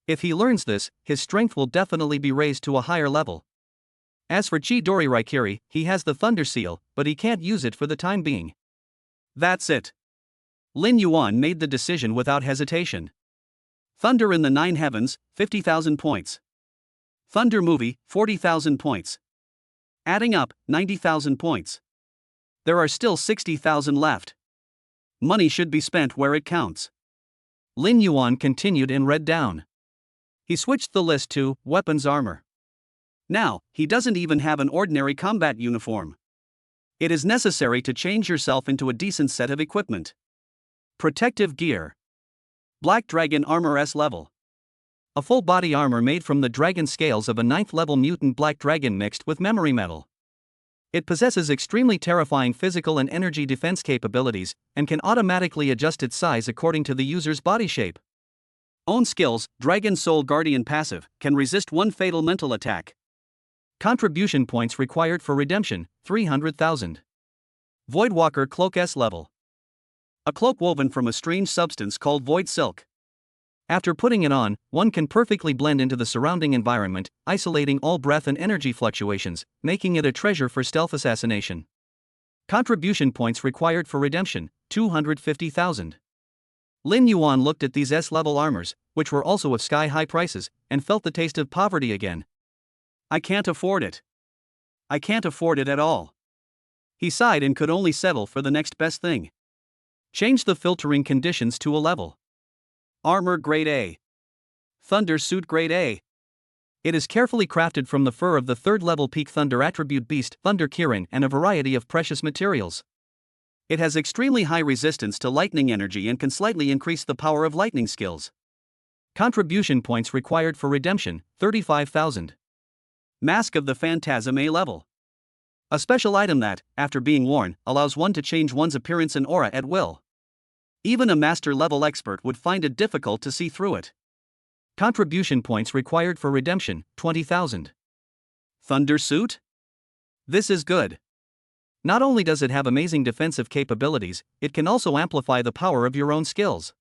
Speaker 1: If he learns this, his strength will definitely be raised to a higher level. As for Chidori Raikiri, he has the Thunder Seal, but he can't use it for the time being. That's it. Lin Yuan made the decision without hesitation. Thunder in the 9 Heavens, 50,000 points. Thunder Movie, 40,000 points. Adding up, 90,000 points. There are still 60,000 left. Money should be spent where it counts. Lin Yuan continued and read down. He switched the list to Weapons Armor. Now, he doesn't even have an ordinary combat uniform. It is necessary to change yourself into a decent set of equipment. Protective Gear. Black Dragon Armor S level. A full body armor made from the dragon scales of a 9th level mutant black dragon mixed with memory metal. It possesses extremely terrifying physical and energy defense capabilities, and can automatically adjust its size according to the user's body shape. Own skills, Dragon Soul Guardian passive, can resist 1 fatal mental attack. Contribution points required for redemption, 300,000. Voidwalker Cloak S level. A cloak woven from a strange substance called Void Silk. After putting it on, one can perfectly blend into the surrounding environment, isolating all breath and energy fluctuations, making it a treasure for stealth assassination. Contribution points required for redemption, 250,000. Lin Yuan looked at these S-level armors, which were also of sky-high prices, and felt the taste of poverty again. I can't afford it. I can't afford it at all. He sighed and could only settle for the next best thing. Change the filtering conditions to a level. Armor Grade A. Thunder Suit Grade A. It is carefully crafted from the fur of the third-level peak thunder attribute beast, Thunder Kirin, and a variety of precious materials. It has extremely high resistance to lightning energy and can slightly increase the power of lightning skills. Contribution points required for redemption, 35,000. Mask of the Phantasm A level. A special item that, after being worn, allows one to change one's appearance and aura at will. Even a master-level expert would find it difficult to see through it. Contribution points required for redemption, 20,000. Thunder Suit? This is good. Not only does it have amazing defensive capabilities, it can also amplify the power of your own skills.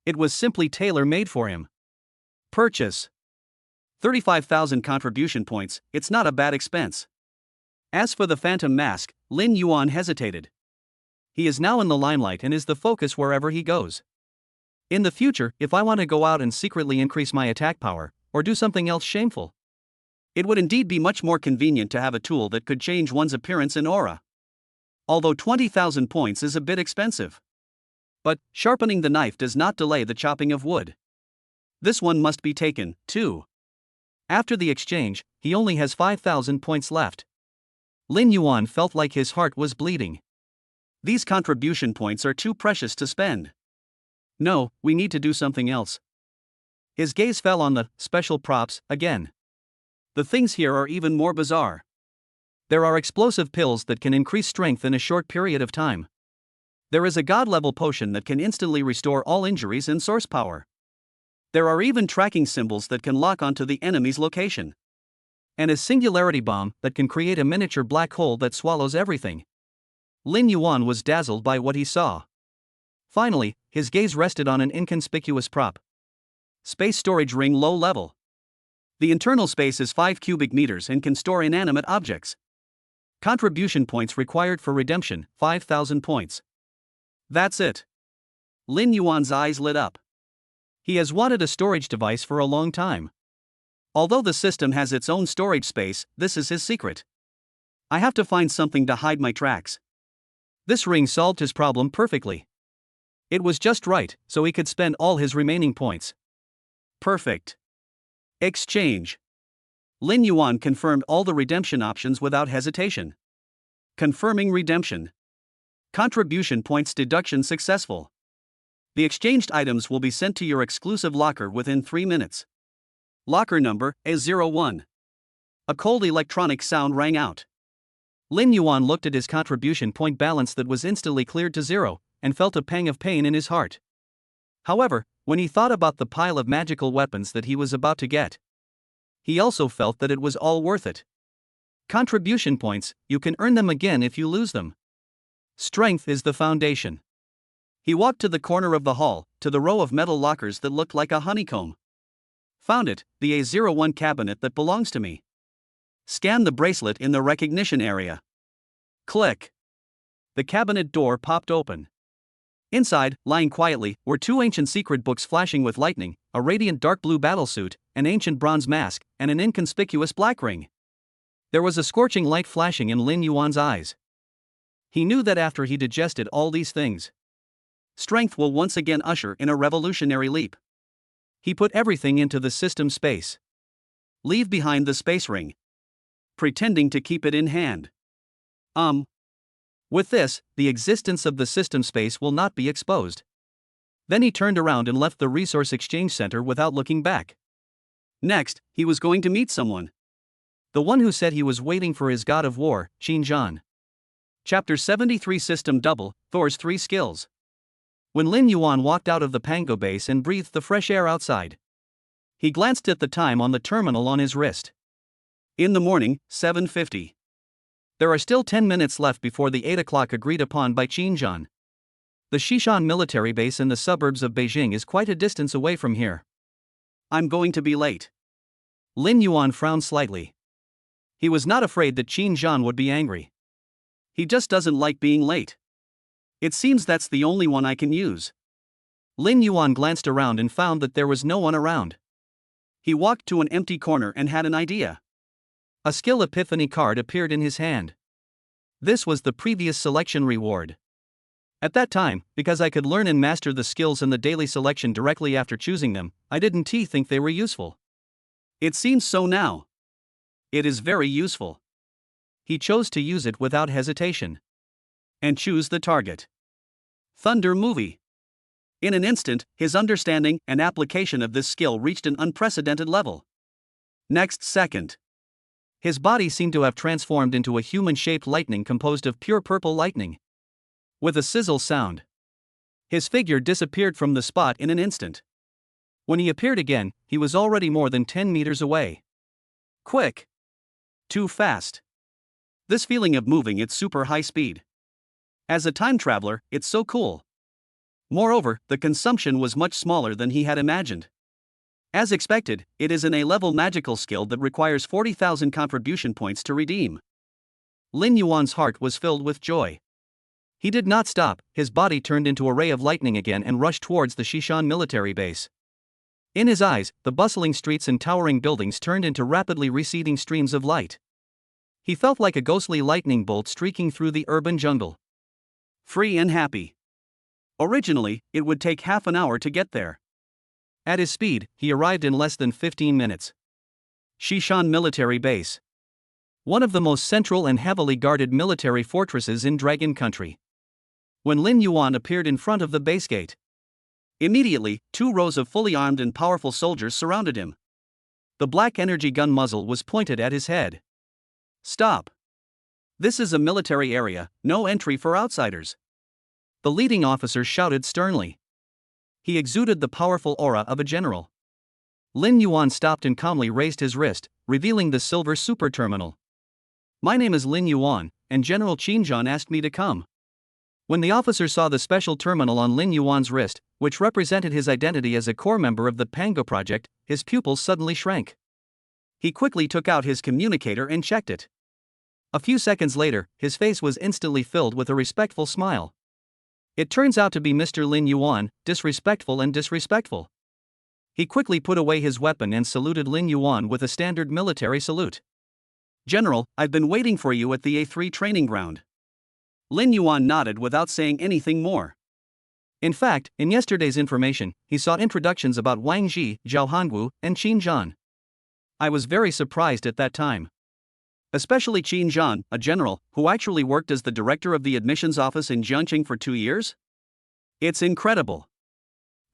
Speaker 1: It was simply tailor-made for him. Purchase. 35,000 contribution points, it's not a bad expense. As for the Phantom Mask, Lin Yuan hesitated. He is now in the limelight and is the focus wherever he goes. In the future, if I want to go out and secretly increase my attack power, or do something else shameful, it would indeed be much more convenient to have a tool that could change one's appearance and aura. Although 20,000 points is a bit expensive. But, sharpening the knife does not delay the chopping of wood. This one must be taken, too. After the exchange, he only has 5,000 points left. Lin Yuan felt like his heart was bleeding. These contribution points are too precious to spend. No, we need to do something else. His gaze fell on the special props again. The things here are even more bizarre. There are explosive pills that can increase strength in a short period of time. There is a god-level potion that can instantly restore all injuries and source power. There are even tracking symbols that can lock onto the enemy's location. And a singularity bomb that can create a miniature black hole that swallows everything. Lin Yuan was dazzled by what he saw. Finally, his gaze rested on an inconspicuous prop. Space storage ring low level. The internal space is 5 cubic meters and can store inanimate objects. Contribution points required for redemption, 5,000 points. That's it. Lin Yuan's eyes lit up. He has wanted a storage device for a long time. Although the system has its own storage space, this is his secret. I have to find something to hide my tracks. This ring solved his problem perfectly. It was just right, so he could spend all his remaining points. Perfect. Exchange. Lin Yuan confirmed all the redemption options without hesitation. Confirming redemption. Contribution points deduction successful. The exchanged items will be sent to your exclusive locker within 3 minutes. Locker number A01. A cold electronic sound rang out. Lin Yuan looked at his contribution point balance that was instantly cleared to 0, and felt a pang of pain in his heart. However, when he thought about the pile of magical weapons that he was about to get, he also felt that it was all worth it. Contribution points, you can earn them again if you lose them. Strength is the foundation. He walked to the corner of the hall, to the row of metal lockers that looked like a honeycomb. Found it, the A01 cabinet that belongs to me. Scan the bracelet in the recognition area. Click. The cabinet door popped open. Inside, lying quietly, were 2 ancient secret books flashing with lightning, a radiant dark blue battlesuit, an ancient bronze mask, and an inconspicuous black ring. There was a scorching light flashing in Lin Yuan's eyes. He knew that after he digested all these things, strength will once again usher in a revolutionary leap. He put everything into the system space. Leave behind the space ring. Pretending to keep it in hand. With this, the existence of the system space will not be exposed. Then he turned around and left the resource exchange center without looking back. Next, he was going to meet someone. The one who said he was waiting for his god of war, Qin Zhan. Chapter 73 System Double, Thor's 3 Skills. When Lin Yuan walked out of the Pango base and breathed the fresh air outside, he glanced at the time on the terminal on his wrist. In the morning, 7:50. There are still 10 minutes left before the 8 o'clock agreed upon by Qin Zhan. The Xishan military base in the suburbs of Beijing is quite a distance away from here. I'm going to be late. Lin Yuan frowned slightly. He was not afraid that Qin Zhan would be angry. He just doesn't like being late. It seems that's the only one I can use. Lin Yuan glanced around and found that there was no one around. He walked to an empty corner and had an idea. A skill epiphany card appeared in his hand. This was the previous selection reward. At that time, because I could learn and master the skills in the daily selection directly after choosing them, I didn't think they were useful. It seems so now. It is very useful. He chose to use it without hesitation. And choose the target. Thunder movie. In an instant, his understanding and application of this skill reached an unprecedented level. Next second, his body seemed to have transformed into a human-shaped lightning composed of pure purple lightning. With a sizzle sound, his figure disappeared from the spot in an instant. When he appeared again, he was already more than 10 meters away. Quick. Too fast. This feeling of moving at super high speed. As a time traveler, it's so cool. Moreover, the consumption was much smaller than he had imagined. As expected, it is an A-level magical skill that requires 40,000 contribution points to redeem. Lin Yuan's heart was filled with joy. He did not stop, his body turned into a ray of lightning again and rushed towards the Shishan military base. In his eyes, the bustling streets and towering buildings turned into rapidly receding streams of light. He felt like a ghostly lightning bolt streaking through the urban jungle. Free and happy. Originally, it would take half an hour to get there. At his speed, he arrived in less than 15 minutes. Shishan Military Base. One of the most central and heavily guarded military fortresses in Dragon Country. When Lin Yuan appeared in front of the base gate, immediately, 2 rows of fully armed and powerful soldiers surrounded him. The black energy gun muzzle was pointed at his head. Stop. This is a military area, no entry for outsiders. The leading officer shouted sternly. He exuded the powerful aura of a general. Lin Yuan stopped and calmly raised his wrist, revealing the silver super terminal. My name is Lin Yuan, and General Qinzhan asked me to come. When the officer saw the special terminal on Lin Yuan's wrist, which represented his identity as a core member of the Pango project, his pupils suddenly shrank. He quickly took out his communicator and checked it. A few seconds later, his face was instantly filled with a respectful smile. It turns out to be Mr. Lin Yuan, disrespectful and disrespectful. He quickly put away his weapon and saluted Lin Yuan with a standard military salute. General, I've been waiting for you at the A3 training ground. Lin Yuan nodded without saying anything more. In fact, in yesterday's information, he saw introductions about Wang Ji, Zhao Hangu, and Qin Zhan. I was very surprised at that time. Especially Qin Zhan, a general, who actually worked as the director of the admissions office in Jiangqing for 2 years? It's incredible.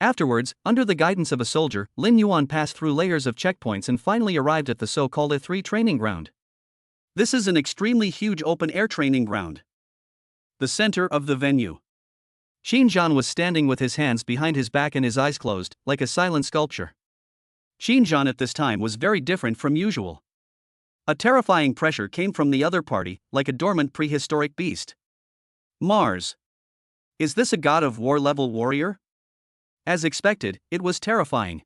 Speaker 1: Afterwards, under the guidance of a soldier, Lin Yuan passed through layers of checkpoints and finally arrived at the so-called A3 training ground. This is an extremely huge open-air training ground. The center of the venue. Qin Zhan was standing with his hands behind his back and his eyes closed, like a silent sculpture. Qin Zhan at this time was very different from usual. A terrifying pressure came from the other party, like a dormant prehistoric beast. Mars. Is this a god of war level warrior? As expected, it was terrifying.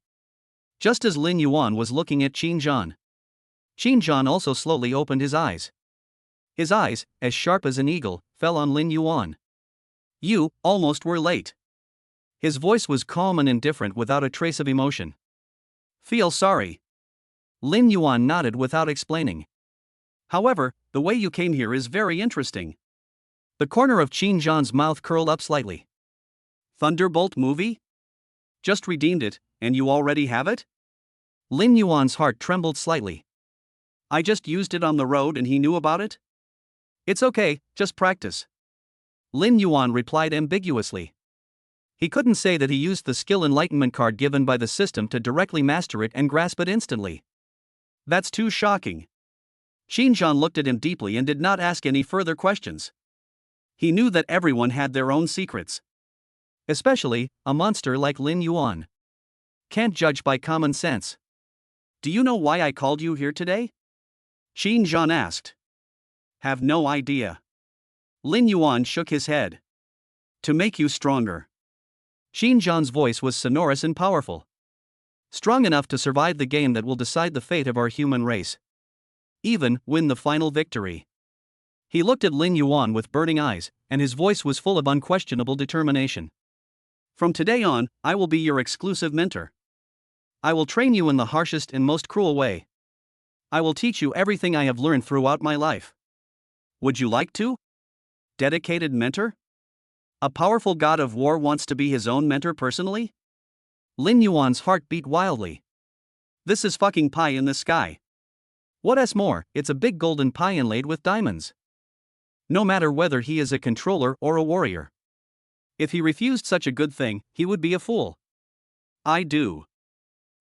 Speaker 1: Just as Lin Yuan was looking at Qin Zhan also slowly opened his eyes. His eyes, as sharp as an eagle, fell on Lin Yuan. You almost were late. His voice was calm and indifferent without a trace of emotion. Feel sorry. Lin Yuan nodded without explaining. However, the way you came here is very interesting. The corner of Qin Zhan's mouth curled up slightly. Thunderbolt movie? Just redeemed it, and you already have it? Lin Yuan's heart trembled slightly. I just used it on the road and he knew about it? It's okay, just practice. Lin Yuan replied ambiguously. He couldn't say that he used the skill enlightenment card given by the system to directly master it and grasp it instantly. That's too shocking. Qin Zhan looked at him deeply and did not ask any further questions. He knew that everyone had their own secrets. Especially, a monster like Lin Yuan. Can't judge by common sense. Do you know why I called you here today? Qin Zhan asked. Have no idea. Lin Yuan shook his head. To make you stronger. Qin Zhan's voice was sonorous and powerful. Strong enough to survive the game that will decide the fate of our human race. Even win the final victory. He looked at Lin Yuan with burning eyes, and his voice was full of unquestionable determination. From today on, I will be your exclusive mentor. I will train you in the harshest and most cruel way. I will teach you everything I have learned throughout my life. Would you like to? Dedicated mentor? A powerful god of war wants to be his own mentor personally? Lin Yuan's heart beat wildly. This is fucking pie in the sky. What's more, it's a big golden pie inlaid with diamonds. No matter whether he is a controller or a warrior. If he refused such a good thing, he would be a fool. I do.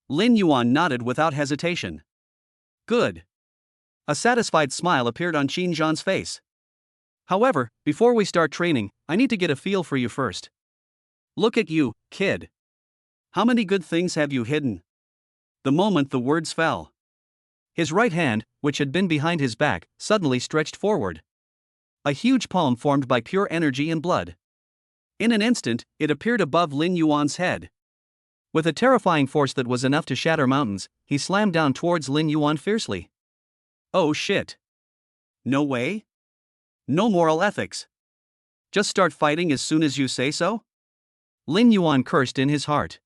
Speaker 1: Lin Yuan nodded without hesitation. Good. A satisfied smile appeared on Qin Zhan's face. However, before we start training, I need to get a feel for you first. Look at you, kid. How many good things have you hidden? The moment the words fell, his right hand, which had been behind his back, suddenly stretched forward. A huge palm formed by pure energy and blood. In an instant, it appeared above Lin Yuan's head. With a terrifying force that was enough to shatter mountains, he slammed down towards Lin Yuan fiercely. Oh shit. No way? No moral ethics. Just start fighting as soon as you say so? Lin Yuan cursed in his heart.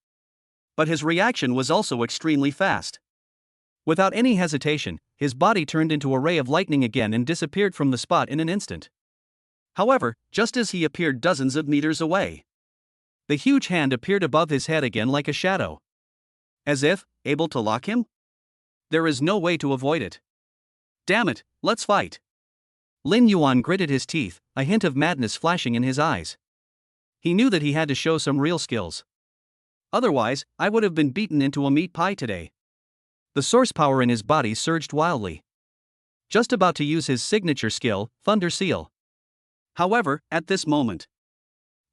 Speaker 1: But his reaction was also extremely fast. Without any hesitation, his body turned into a ray of lightning again and disappeared from the spot in an instant. However, just as he appeared dozens of meters away, the huge hand appeared above his head again like a shadow. As if, able to lock him? There is no way to avoid it. Damn it, let's fight. Lin Yuan gritted his teeth, a hint of madness flashing in his eyes. He knew that he had to show some real skills. Otherwise, I would have been beaten into a meat pie today. The source power in his body surged wildly. Just about to use his signature skill, Thunder Seal. However, at this moment,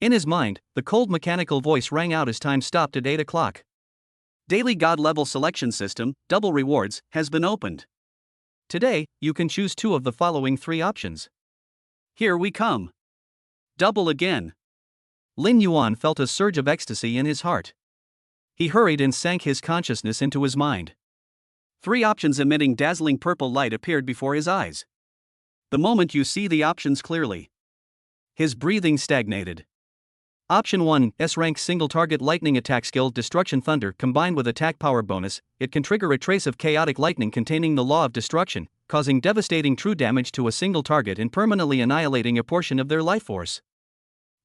Speaker 1: in his mind, the cold mechanical voice rang out as time stopped at 8 o'clock. Daily God level selection system, double rewards, has been opened. Today, you can choose two of the following three options. Here we come. Double again. Lin Yuan felt a surge of ecstasy in his heart. He hurried and sank his consciousness into his mind. Three options emitting dazzling purple light appeared before his eyes. The moment you see the options clearly, his breathing stagnated. Option 1, S-rank single target lightning attack skill Destruction Thunder combined with attack power bonus. It can trigger a trace of chaotic lightning containing the law of destruction, causing devastating true damage to a single target and permanently annihilating a portion of their life force.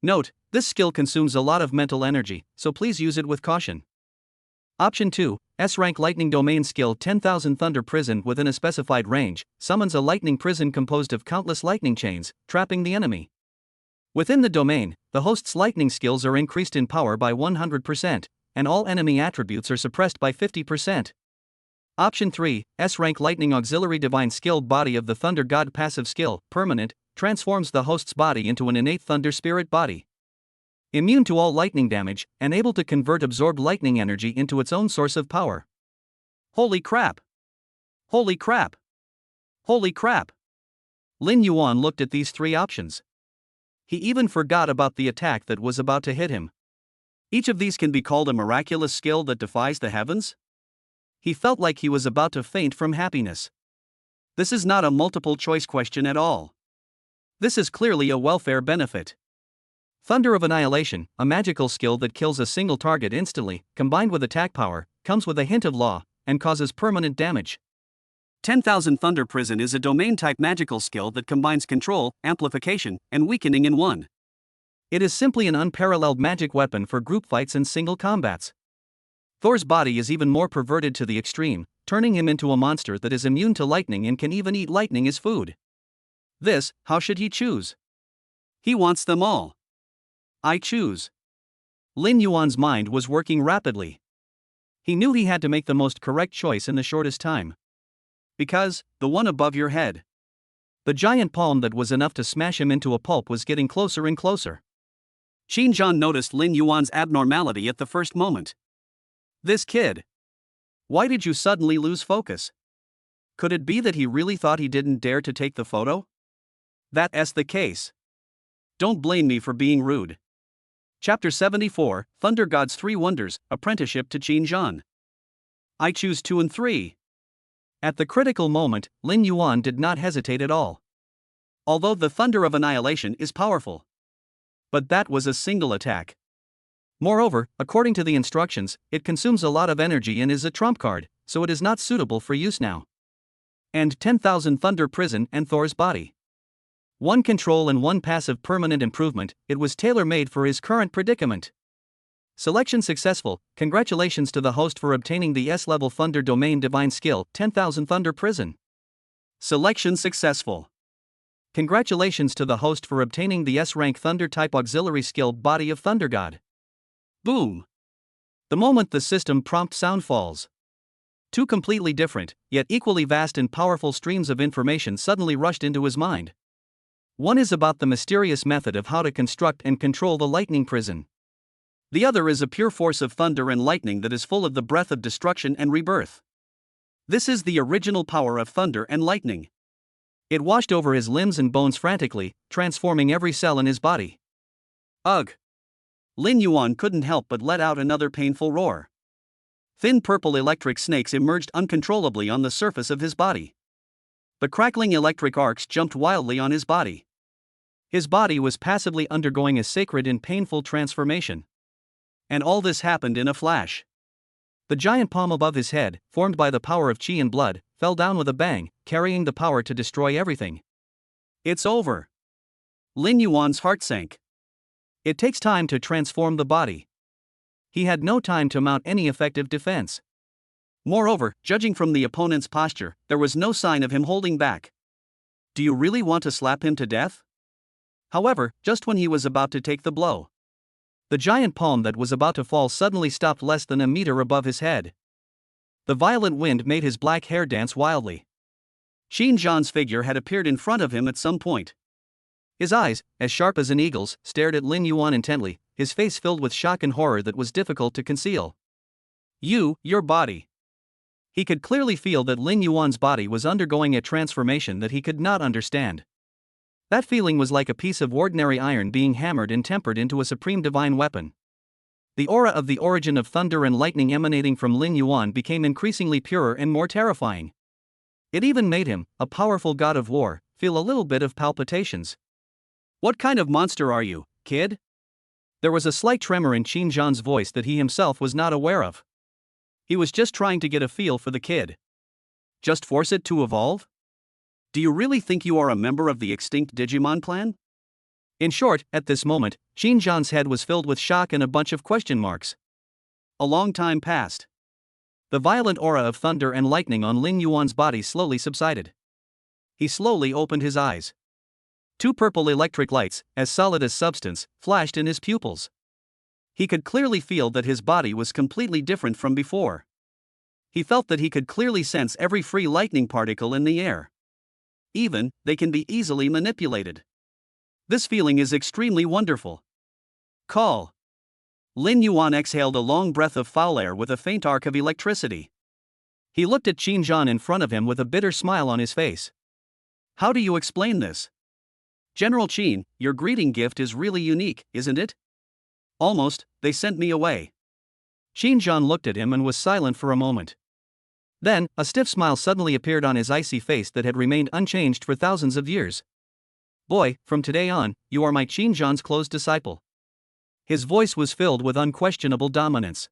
Speaker 1: Note, this skill consumes a lot of mental energy, so please use it with caution. Option 2, S-rank lightning domain skill 10,000 Thunder Prison within a specified range, summons a lightning prison composed of countless lightning chains, trapping the enemy. Within the domain, the host's lightning skills are increased in power by 100%, and all enemy attributes are suppressed by 50%. Option 3, S-rank lightning auxiliary divine skill body of the Thunder God passive skill, permanent, transforms the host's body into an innate Thunder Spirit body. Immune to all lightning damage, and able to convert absorbed lightning energy into its own source of power. Holy crap! Holy crap! Holy crap! Lin Yuan looked at these three options. He even forgot about the attack that was about to hit him. Each of these can be called a miraculous skill that defies the heavens? He felt like he was about to faint from happiness. This is not a multiple choice question at all. This is clearly a welfare benefit. Thunder of Annihilation, a magical skill that kills a single target instantly, combined with attack power, comes with a hint of law, and causes permanent damage. 10,000 Thunder Prison is a domain-type magical skill that combines control, amplification, and weakening in one. It is simply an unparalleled magic weapon for group fights and single combats. Thor's body is even more perverted to the extreme, turning him into a monster that is immune to lightning and can even eat lightning as food. This, how should he choose? He wants them all. I choose. Lin Yuan's mind was working rapidly. He knew he had to make the most correct choice in the shortest time. Because, the one above your head. The giant palm that was enough to smash him into a pulp was getting closer and closer. Qin Zhan noticed Lin Yuan's abnormality at the first moment. This kid. Why did you suddenly lose focus? Could it be that he really thought he didn't dare to take the photo? That's the case. Don't blame me for being rude. Chapter 74, Thunder God's Three Wonders, Apprenticeship to Qin Zhan. I choose 2 and 3. At the critical moment, Lin Yuan did not hesitate at all. Although the Thunder of Annihilation is powerful. But that was a single attack. Moreover, according to the instructions, it consumes a lot of energy and is a trump card, so it is not suitable for use now. And 10,000 Thunder Prison and Thor's body. One control and one passive permanent improvement, it was tailor-made for his current predicament. Selection successful. Congratulations to the host for obtaining the S-level Thunder Domain Divine Skill 10,000 Thunder Prison. Selection successful. Congratulations to the host for obtaining the S-rank Thunder type auxiliary skill Body of Thunder God. Boom. The moment the system prompt sound falls, two completely different, yet equally vast and powerful streams of information suddenly rushed into his mind. One is about the mysterious method of how to construct and control the lightning prison. The other is a pure force of thunder and lightning that is full of the breath of destruction and rebirth. This is the original power of thunder and lightning. It washed over his limbs and bones frantically, transforming every cell in his body. Ugh! Lin Yuan couldn't help but let out another painful roar. Thin purple electric snakes emerged uncontrollably on the surface of his body. The crackling electric arcs jumped wildly on his body. His body was passively undergoing a sacred and painful transformation. And all this happened in a flash. The giant palm above his head, formed by the power of qi and blood, fell down with a bang, carrying the power to destroy everything. It's over. Lin Yuan's heart sank. It takes time to transform the body. He had no time to mount any effective defense. Moreover, judging from the opponent's posture, there was no sign of him holding back. Do you really want to slap him to death? However, just when he was about to take the blow, the giant palm that was about to fall suddenly stopped less than a meter above his head. The violent wind made his black hair dance wildly. Qin Zhan's figure had appeared in front of him at some point. His eyes, as sharp as an eagle's, stared at Lin Yuan intently, his face filled with shock and horror that was difficult to conceal. Your body. He could clearly feel that Lin Yuan's body was undergoing a transformation that he could not understand. That feeling was like a piece of ordinary iron being hammered and tempered into a supreme divine weapon. The aura of the origin of thunder and lightning emanating from Lin Yuan became increasingly purer and more terrifying. It even made him, a powerful god of war, feel a little bit of palpitations. What kind of monster are you, kid? There was a slight tremor in Qin Zhan's voice that he himself was not aware of. He was just trying to get a feel for the kid. Just force it to evolve? Do you really think you are a member of the extinct Digimon clan? In short, at this moment, Qin Zhan's head was filled with shock and a bunch of question marks. A long time passed. The violent aura of thunder and lightning on Lin Yuan's body slowly subsided. He slowly opened his eyes. Two purple electric lights, as solid as substance, flashed in his pupils. He could clearly feel that his body was completely different from before. He felt that he could clearly sense every free lightning particle in the air. Even, they can be easily manipulated. This feeling is extremely wonderful. Call. Lin Yuan exhaled a long breath of foul air with a faint arc of electricity. He looked at Qin Zhan in front of him with a bitter smile on his face. How do you explain this? General Qin, your greeting gift is really unique, isn't it? Almost, they sent me away. Qin Zhan looked at him and was silent for a moment. Then, a stiff smile suddenly appeared on his icy face that had remained unchanged for thousands of years. Boy, from today on, you are my Qin Zhan's close disciple. His voice was filled with unquestionable dominance.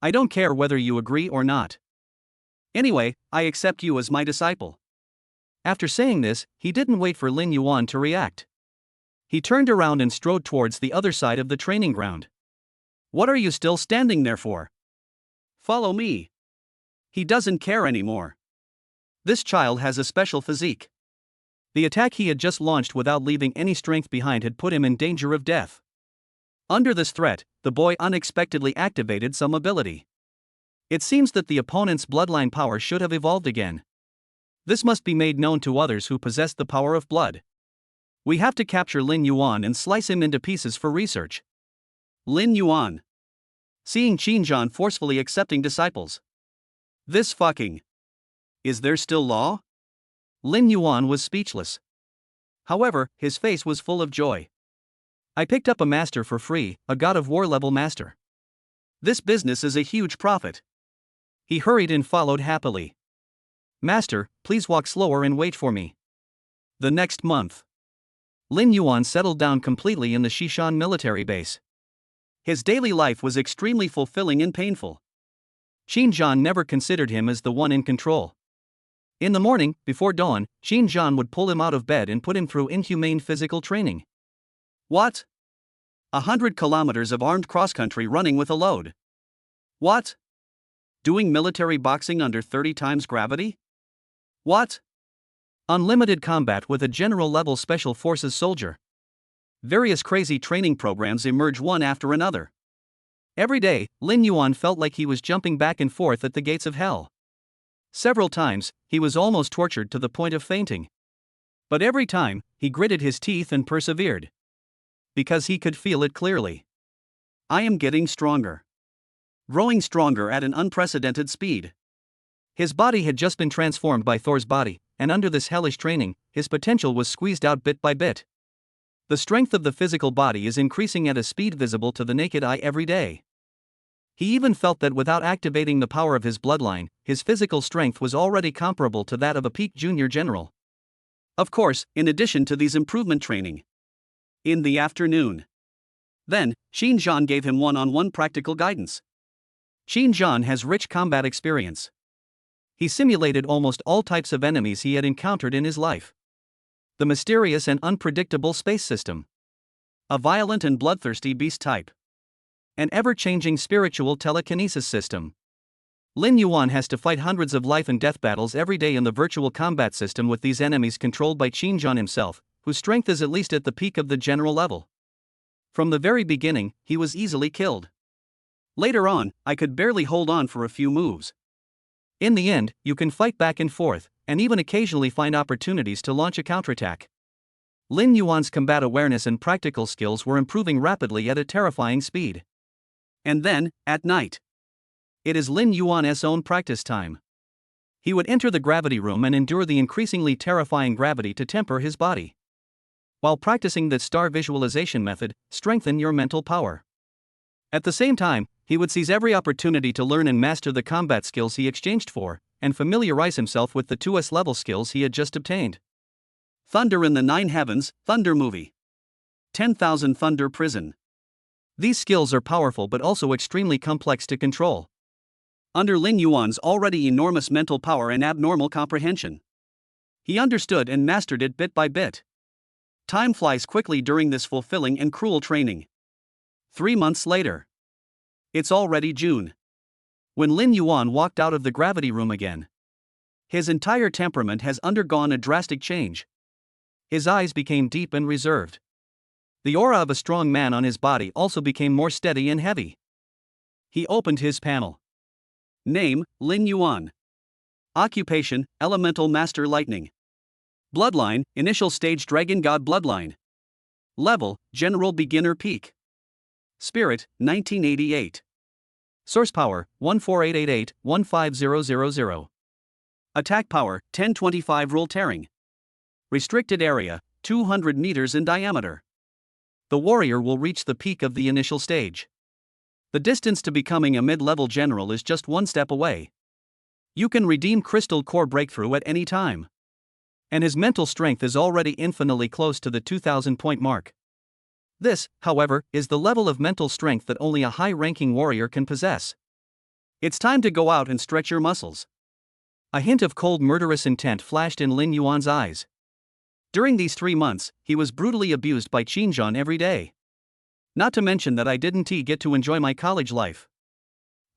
Speaker 1: I don't care whether you agree or not. Anyway, I accept you as my disciple. After saying this, he didn't wait for Lin Yuan to react. He turned around and strode towards the other side of the training ground. What are you still standing there for? Follow me. He doesn't care anymore. This child has a special physique. The attack he had just launched without leaving any strength behind had put him in danger of death. Under this threat, the boy unexpectedly activated some ability. It seems that the opponent's bloodline power should have evolved again. This must be made known to others who possess the power of blood. We have to capture Lin Yuan and slice him into pieces for research. Lin Yuan. Seeing Qin Zhan forcefully accepting disciples. This fucking. Is there still law? Lin Yuan was speechless. However, his face was full of joy. I picked up a master for free, a god of war level master. This business is a huge profit. He hurried and followed happily. Master, please walk slower and wait for me. The next month. Lin Yuan settled down completely in the Shishan military base. His daily life was extremely fulfilling and painful. Qin Zhan never considered him as the one in control. In the morning, before dawn, Qin Zhan would pull him out of bed and put him through inhumane physical training. What? 100 kilometers of armed cross-country running with a load. What? Doing military boxing under 30 times gravity? What? Unlimited combat with a general-level special forces soldier. Various crazy training programs emerge one after another. Every day, Lin Yuan felt like he was jumping back and forth at the gates of hell. Several times, he was almost tortured to the point of fainting. But every time, he gritted his teeth and persevered. Because he could feel it clearly. I am getting stronger. Growing stronger at an unprecedented speed. His body had just been transformed by Thor's body, and under this hellish training, his potential was squeezed out bit by bit. The strength of the physical body is increasing at a speed visible to the naked eye every day. He even felt that without activating the power of his bloodline, his physical strength was already comparable to that of a peak junior general. Of course, in addition to these improvement training. In the afternoon. Then, Xin Zhan gave him one-on-one practical guidance. Xin Zhan has rich combat experience. He simulated almost all types of enemies he had encountered in his life. The mysterious and unpredictable space system. A violent and bloodthirsty beast type. An ever-changing spiritual telekinesis system. Lin Yuan has to fight hundreds of life and death battles every day in the virtual combat system with these enemies controlled by Xin Zhan himself, whose strength is at least at the peak of the general level. From the very beginning, he was easily killed. Later on, I could barely hold on for a few moves. In the end, you can fight back and forth, and even occasionally find opportunities to launch a counterattack. Lin Yuan's combat awareness and practical skills were improving rapidly at a terrifying speed. And then, at night. It is Lin Yuan's own practice time. He would enter the gravity room and endure the increasingly terrifying gravity to temper his body. While practicing the star visualization method, strengthen your mental power. At the same time, he would seize every opportunity to learn and master the combat skills he exchanged for, and familiarize himself with the 2S level skills he had just obtained. Thunder in the Nine Heavens, Thunder Movie. 10,000 Thunder Prison. These skills are powerful but also extremely complex to control. Under Lin Yuan's already enormous mental power and abnormal comprehension, he understood and mastered it bit by bit. Time flies quickly during this fulfilling and cruel training. 3 months later. It's already June. When Lin Yuan walked out of the gravity room again, his entire temperament has undergone a drastic change. His eyes became deep and reserved. The aura of a strong man on his body also became more steady and heavy. He opened his panel. Name, Lin Yuan. Occupation, Elemental Master Lightning. Bloodline, Initial Stage Dragon God Bloodline. Level, General Beginner Peak. Spirit, 1988. Source Power, 14888-15000. Attack Power, 1025 Rule Tearing. Restricted Area, 200 meters in diameter. The warrior will reach the peak of the initial stage. The distance to becoming a mid-level general is just one step away. You can redeem Crystal Core Breakthrough at any time. And his mental strength is already infinitely close to the 2,000-point mark. This, however, is the level of mental strength that only a high-ranking warrior can possess. It's time to go out and stretch your muscles. A hint of cold murderous intent flashed in Lin Yuan's eyes. During these 3 months, he was brutally abused by Xin Zhan every day. Not to mention that I didn't get to enjoy my college life.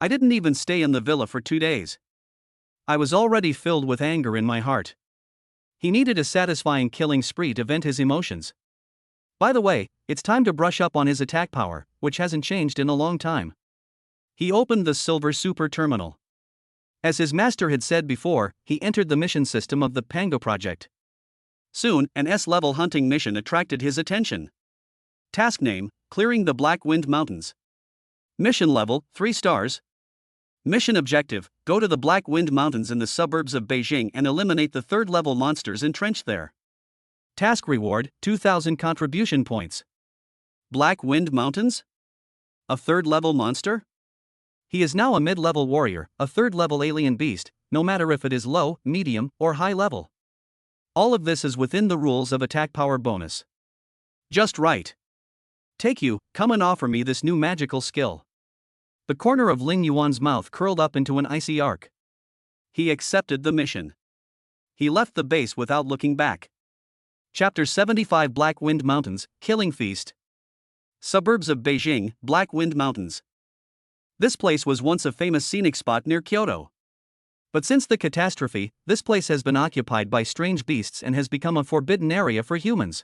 Speaker 1: I didn't even stay in the villa for 2 days. I was already filled with anger in my heart. He needed a satisfying killing spree to vent his emotions. By the way, it's time to brush up on his attack power, which hasn't changed in a long time. He opened the Silver Super Terminal. As his master had said before, he entered the mission system of the Pango project. Soon, an S-level hunting mission attracted his attention. Task name, Clearing the Black Wind Mountains. Mission level, 3 stars. Mission objective, go to the Black Wind Mountains in the suburbs of Beijing and eliminate the 3rd-level monsters entrenched there. Task reward, 2,000 contribution points. Black Wind Mountains? A 3rd-level monster? He is now a mid-level warrior, a 3rd-level alien beast, no matter if it is low, medium, or high level. All of this is within the rules of attack power bonus. Just right. Take you, come and offer me this new magical skill. The corner of Lin Yuan's mouth curled up into an icy arc. He accepted the mission. He left the base without looking back. Chapter 75 Black Wind Mountains, Killing Feast. Suburbs of Beijing, Black Wind Mountains. This place was once a famous scenic spot near Kyoto. But since the catastrophe, this place has been occupied by strange beasts and has become a forbidden area for humans.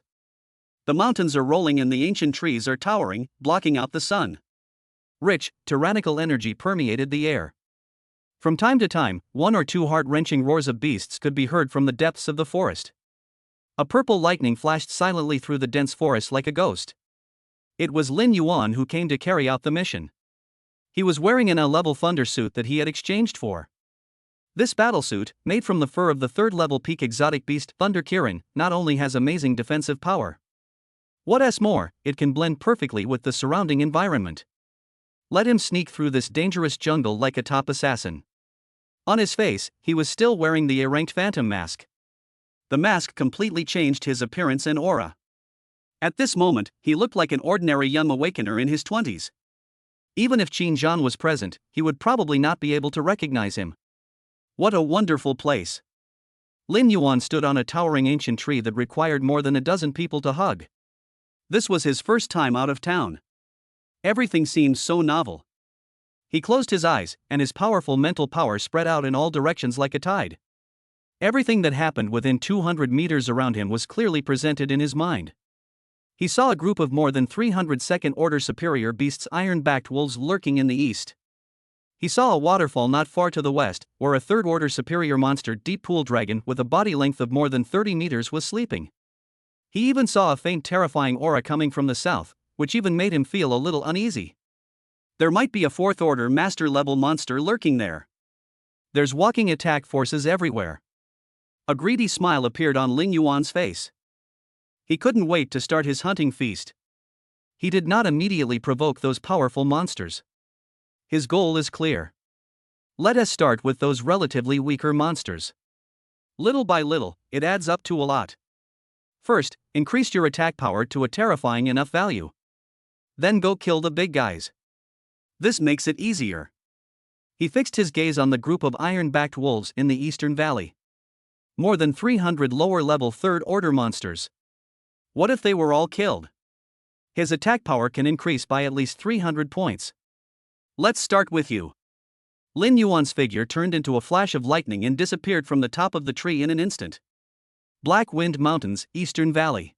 Speaker 1: The mountains are rolling and the ancient trees are towering, blocking out the sun. Rich, tyrannical energy permeated the air. From time to time, one or two heart-wrenching roars of beasts could be heard from the depths of the forest. A purple lightning flashed silently through the dense forest like a ghost. It was Lin Yuan who came to carry out the mission. He was wearing an A-level thunder suit that he had exchanged for. This battlesuit, made from the fur of the third-level peak exotic beast Thunder Kirin, not only has amazing defensive power. What's more, it can blend perfectly with the surrounding environment. Let him sneak through this dangerous jungle like a top assassin. On his face, he was still wearing the erranked phantom mask. The mask completely changed his appearance and aura. At this moment, he looked like an ordinary young awakener in his 20s. Even if Qin Zhan was present, he would probably not be able to recognize him. What a wonderful place! Lin Yuan stood on a towering ancient tree that required more than a dozen people to hug. This was his first time out of town. Everything seemed so novel. He closed his eyes, and his powerful mental power spread out in all directions like a tide. Everything that happened within 200 meters around him was clearly presented in his mind. He saw a group of more than 300 second-order superior beasts, iron-backed wolves lurking in the east. He saw a waterfall not far to the west, where a third-order superior monster deep pool dragon with a body length of more than 30 meters was sleeping. He even saw a faint terrifying aura coming from the south, which even made him feel a little uneasy. There might be a fourth-order master-level monster lurking there. There's walking attack forces everywhere. A greedy smile appeared on Lin Yuan's face. He couldn't wait to start his hunting feast. He did not immediately provoke those powerful monsters. His goal is clear. Let us start with those relatively weaker monsters. Little by little, it adds up to a lot. First, increase your attack power to a terrifying enough value. Then go kill the big guys. This makes it easier. He fixed his gaze on the group of iron-backed wolves in the eastern valley. More than 300 lower-level third-order monsters. What if they were all killed? His attack power can increase by at least 300 points. Let's start with you. Lin Yuan's figure turned into a flash of lightning and disappeared from the top of the tree in an instant. Black Wind Mountains, Eastern Valley.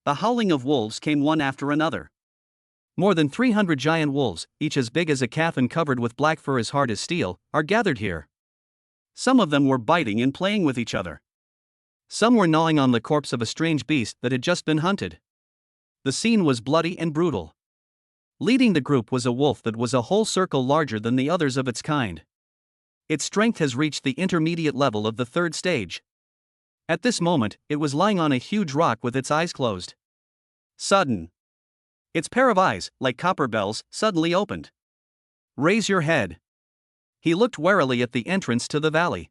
Speaker 1: The howling of wolves came one after another. More than 300 giant wolves, each as big as a calf and covered with black fur as hard as steel, are gathered here. Some of them were biting and playing with each other. Some were gnawing on the corpse of a strange beast that had just been hunted. The scene was bloody and brutal. Leading the group was a wolf that was a whole circle larger than the others of its kind. Its strength has reached the intermediate level of the third stage. At this moment, it was lying on a huge rock with its eyes closed. Sudden. Its pair of eyes, like copper bells, suddenly opened. Raise your head. He looked warily at the entrance to the valley.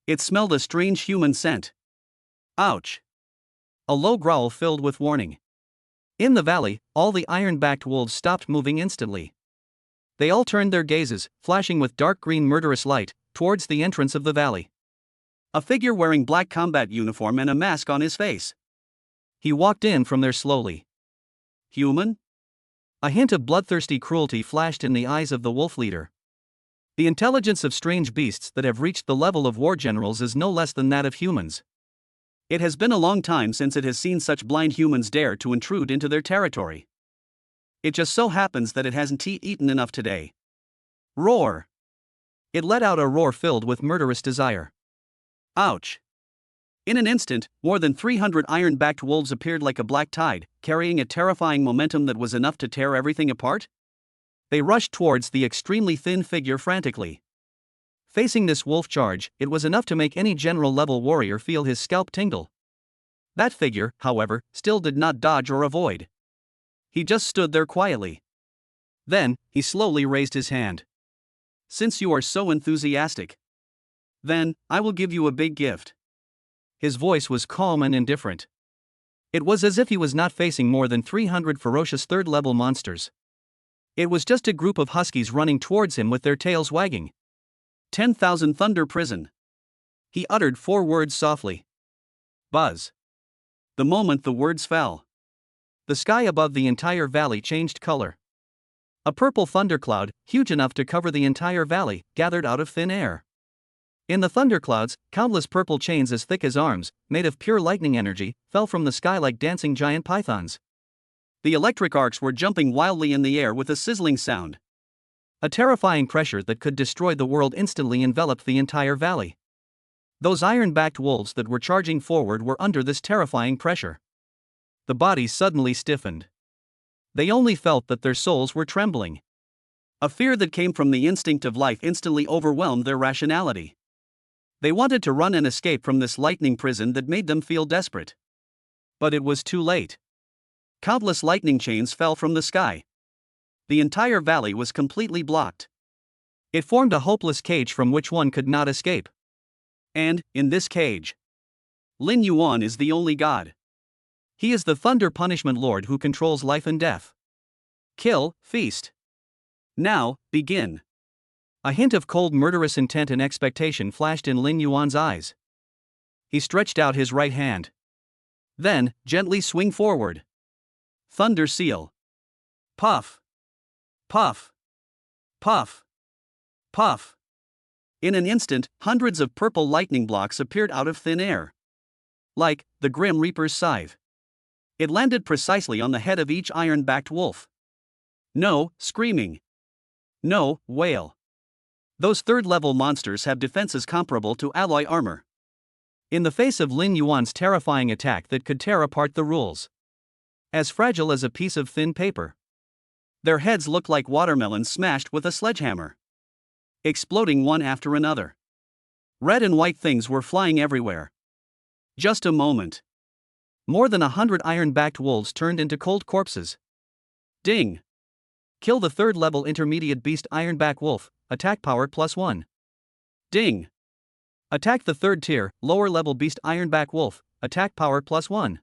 Speaker 1: It smelled a strange human scent. Ouch. A low growl filled with warning. In the valley, all the iron-backed wolves stopped moving instantly. They all turned their gazes, flashing with dark green murderous light, towards the entrance of the valley. A figure wearing black combat uniform and a mask on his face. He walked in from there slowly. Human? A hint of bloodthirsty cruelty flashed in the eyes of the wolf leader. The intelligence of strange beasts that have reached the level of war generals is no less than that of humans. It has been a long time since it has seen such blind humans dare to intrude into their territory. It just so happens that it hasn't eaten enough today. Roar! It let out a roar filled with murderous desire. Ouch! In an instant, more than 300 iron-backed wolves appeared like a black tide, carrying a terrifying momentum that was enough to tear everything apart. They rushed towards the extremely thin figure frantically. Facing this wolf charge, it was enough to make any general-level warrior feel his scalp tingle. That figure, however, still did not dodge or avoid. He just stood there quietly. Then, he slowly raised his hand. Since you are so enthusiastic, then, I will give you a big gift. His voice was calm and indifferent. It was as if he was not facing more than 300 ferocious third-level monsters. It was just a group of huskies running towards him with their tails wagging. 10,000 thunder prison. He uttered 4 words softly. Buzz. The moment the words fell, the sky above the entire valley changed color. A purple thundercloud, huge enough to cover the entire valley, gathered out of thin air. In the thunderclouds, countless purple chains as thick as arms, made of pure lightning energy, fell from the sky like dancing giant pythons. The electric arcs were jumping wildly in the air with a sizzling sound. A terrifying pressure that could destroy the world instantly enveloped the entire valley. Those iron-backed wolves that were charging forward were under this terrifying pressure. The bodies suddenly stiffened. They only felt that their souls were trembling. A fear that came from the instinct of life instantly overwhelmed their rationality. They wanted to run and escape from this lightning prison that made them feel desperate. But it was too late. Countless lightning chains fell from the sky. The entire valley was completely blocked. It formed a hopeless cage from which one could not escape. And, in this cage, Lin Yuan is the only god. He is the Thunder Punishment Lord who controls life and death. Kill, feast. Now, begin. A hint of cold murderous intent and expectation flashed in Lin Yuan's eyes. He stretched out his right hand. Then, gently swing forward. Thunder seal. Puff. Puff. Puff. Puff. In an instant, hundreds of purple lightning blocks appeared out of thin air. Like the Grim Reaper's scythe. It landed precisely on the head of each iron-backed wolf. No screaming. No wail. Those third-level monsters have defenses comparable to alloy armor. In the face of Lin Yuan's terrifying attack that could tear apart the rules. As fragile as a piece of thin paper. Their heads looked like watermelons smashed with a sledgehammer. Exploding one after another. Red and white things were flying everywhere. Just a moment. More than 100 iron-backed wolves turned into cold corpses. Ding. Kill the third-level intermediate beast ironback wolf, attack power +1. Ding. Attack the third-tier, lower-level beast ironback wolf, attack power +1.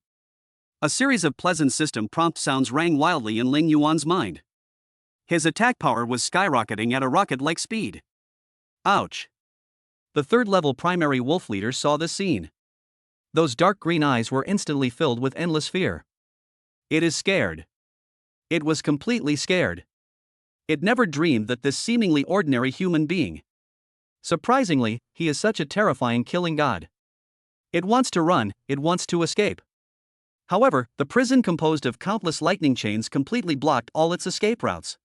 Speaker 1: A series of pleasant system prompt sounds rang wildly in Lin Yuan's mind. His attack power was skyrocketing at a rocket-like speed. Ouch. The third-level primary wolf leader saw the scene. Those dark green eyes were instantly filled with endless fear. It is scared. It was completely scared. It never dreamed that this seemingly ordinary human being. Surprisingly, he is such a terrifying killing god. It wants to run, it wants to escape. However, the prison composed of countless lightning chains completely blocked all its escape routes.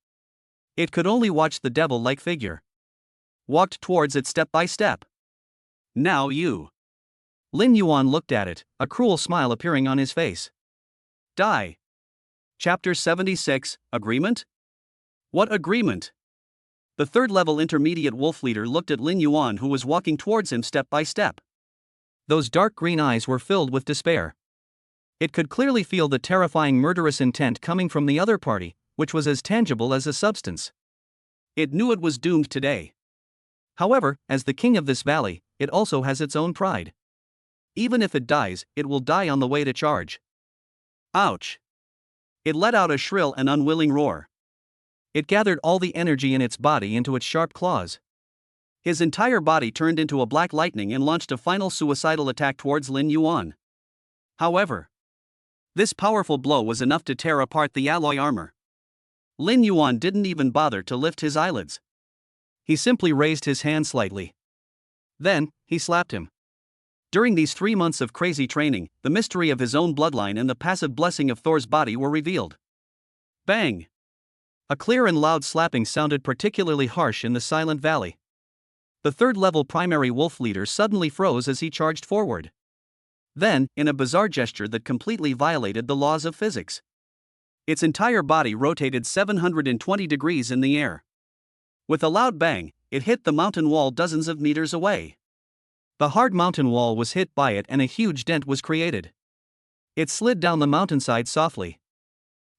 Speaker 1: It could only watch the devil-like figure. Walked towards it step by step. Now you. Lin Yuan looked at it, a cruel smile appearing on his face. Die. Chapter 76, Agreement? What agreement? The third-level intermediate wolf leader looked at Lin Yuan who was walking towards him step by step. Those dark green eyes were filled with despair. It could clearly feel the terrifying murderous intent coming from the other party, which was as tangible as a substance. It knew it was doomed today. However, as the king of this valley, it also has its own pride. Even if it dies, it will die on the way to charge. Ouch. It let out a shrill and unwilling roar. It gathered all the energy in its body into its sharp claws. His entire body turned into a black lightning and launched a final suicidal attack towards Lin Yuan. However, this powerful blow was enough to tear apart the alloy armor. Lin Yuan didn't even bother to lift his eyelids. He simply raised his hand slightly. Then, he slapped him. During these 3 months of crazy training, the mystery of his own bloodline and the passive blessing of Thor's body were revealed. Bang! A clear and loud slapping sounded particularly harsh in the silent valley. The third-level primary wolf leader suddenly froze as he charged forward. Then, in a bizarre gesture that completely violated the laws of physics, its entire body rotated 720 degrees in the air. With a loud bang, it hit the mountain wall dozens of meters away. The hard mountain wall was hit by it and a huge dent was created. It slid down the mountainside softly.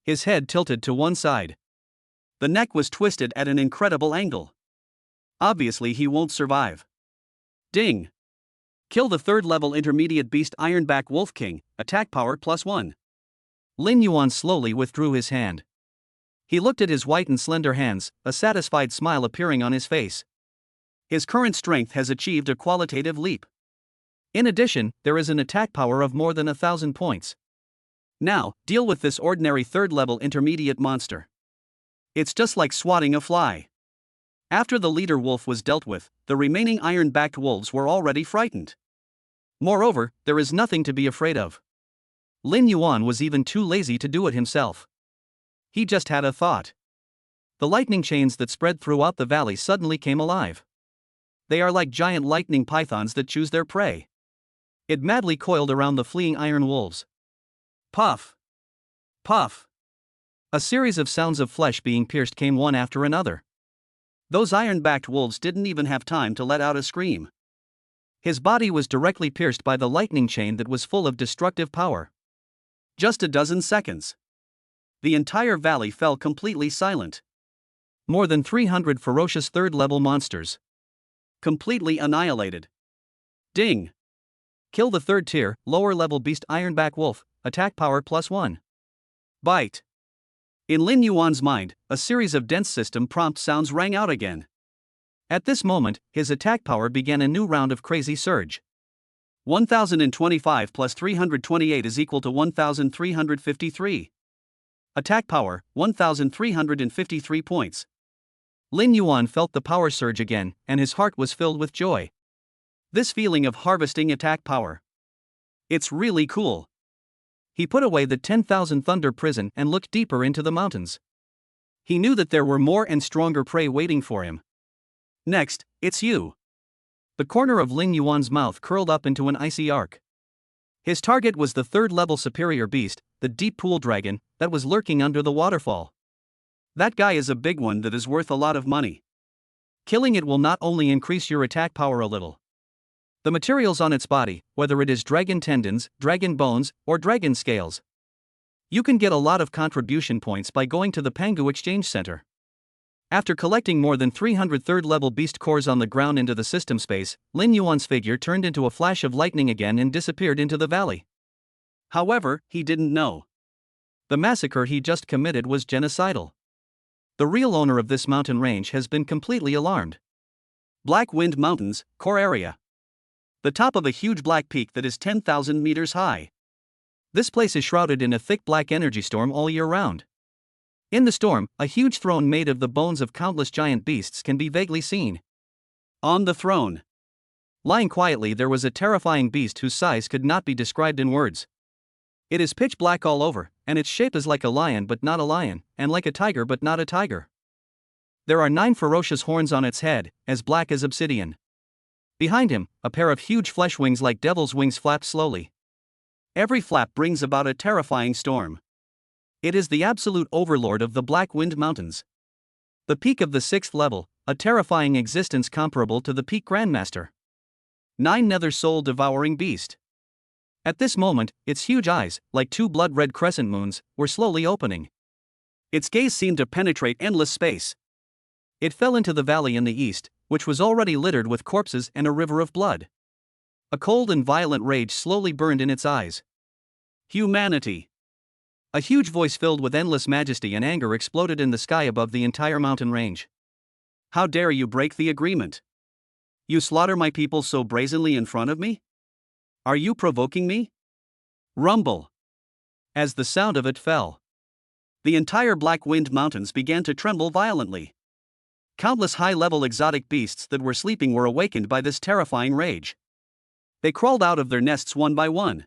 Speaker 1: His head tilted to one side. The neck was twisted at an incredible angle. Obviously he won't survive. Ding! Kill the third-level intermediate beast Ironback Wolf King, attack power +1. Lin Yuan slowly withdrew his hand. He looked at his white and slender hands, a satisfied smile appearing on his face. His current strength has achieved a qualitative leap. In addition, there is an attack power of more than 1,000 points. Now, deal with this ordinary third-level intermediate monster. It's just like swatting a fly. After the leader wolf was dealt with, the remaining iron-backed wolves were already frightened. Moreover, there is nothing to be afraid of. Lin Yuan was even too lazy to do it himself. He just had a thought. The lightning chains that spread throughout the valley suddenly came alive. They are like giant lightning pythons that choose their prey. It madly coiled around the fleeing iron wolves. Puff! Puff! A series of sounds of flesh being pierced came one after another. Those iron-backed wolves didn't even have time to let out a scream. His body was directly pierced by the lightning chain that was full of destructive power. Just a dozen seconds. The entire valley fell completely silent. More than 300 ferocious third-level monsters. Completely annihilated. Ding! Kill the third-tier, lower-level beast Ironback Wolf, attack power +1. Bite. In Lin Yuan's mind, a series of dense system prompt sounds rang out again. At this moment, his attack power began a new round of crazy surge. 1025 plus 328 is equal to 1353. Attack power, 1353 points. Lin Yuan felt the power surge again, and his heart was filled with joy. This feeling of harvesting attack power. It's really cool. He put away the 10,000 Thunder prison and looked deeper into the mountains. He knew that there were more and stronger prey waiting for him. Next, it's you. The corner of Lin Yuan's mouth curled up into an icy arc. His target was the third-level superior beast, the deep pool dragon, that was lurking under the waterfall. That guy is a big one that is worth a lot of money. Killing it will not only increase your attack power a little. The materials on its body, whether it is dragon tendons, dragon bones, or dragon scales. You can get a lot of contribution points by going to the Pangu Exchange Center. After collecting more than 300 third-level beast cores on the ground into the system space, Lin Yuan's figure turned into a flash of lightning again and disappeared into the valley. However, he didn't know. The massacre he just committed was genocidal. The real owner of this mountain range has been completely alarmed. Black Wind Mountains, core area. The top of a huge black peak that is 10,000 meters high. This place is shrouded in a thick black energy storm all year round. In the storm, a huge throne made of the bones of countless giant beasts can be vaguely seen. On the throne, lying quietly, there was a terrifying beast whose size could not be described in words. It is pitch black all over, and its shape is like a lion but not a lion, and like a tiger but not a tiger. There are 9 ferocious horns on its head, as black as obsidian. Behind him, a pair of huge flesh wings like devil's wings flap slowly. Every flap brings about a terrifying storm. It is the absolute overlord of the Black Wind Mountains. The peak of the 6th level, a terrifying existence comparable to the peak Grandmaster. 9 nether soul devouring beast. At this moment, its huge eyes, like 2 blood-red crescent moons, were slowly opening. Its gaze seemed to penetrate endless space. It fell into the valley in the east, which was already littered with corpses and a river of blood. A cold and violent rage slowly burned in its eyes. Humanity. A huge voice filled with endless majesty and anger exploded in the sky above the entire mountain range. How dare you break the agreement? You slaughter my people so brazenly in front of me? Are you provoking me? Rumble. As the sound of it fell, the entire Black Wind Mountains began to tremble violently. Countless high-level exotic beasts that were sleeping were awakened by this terrifying rage. They crawled out of their nests one by one.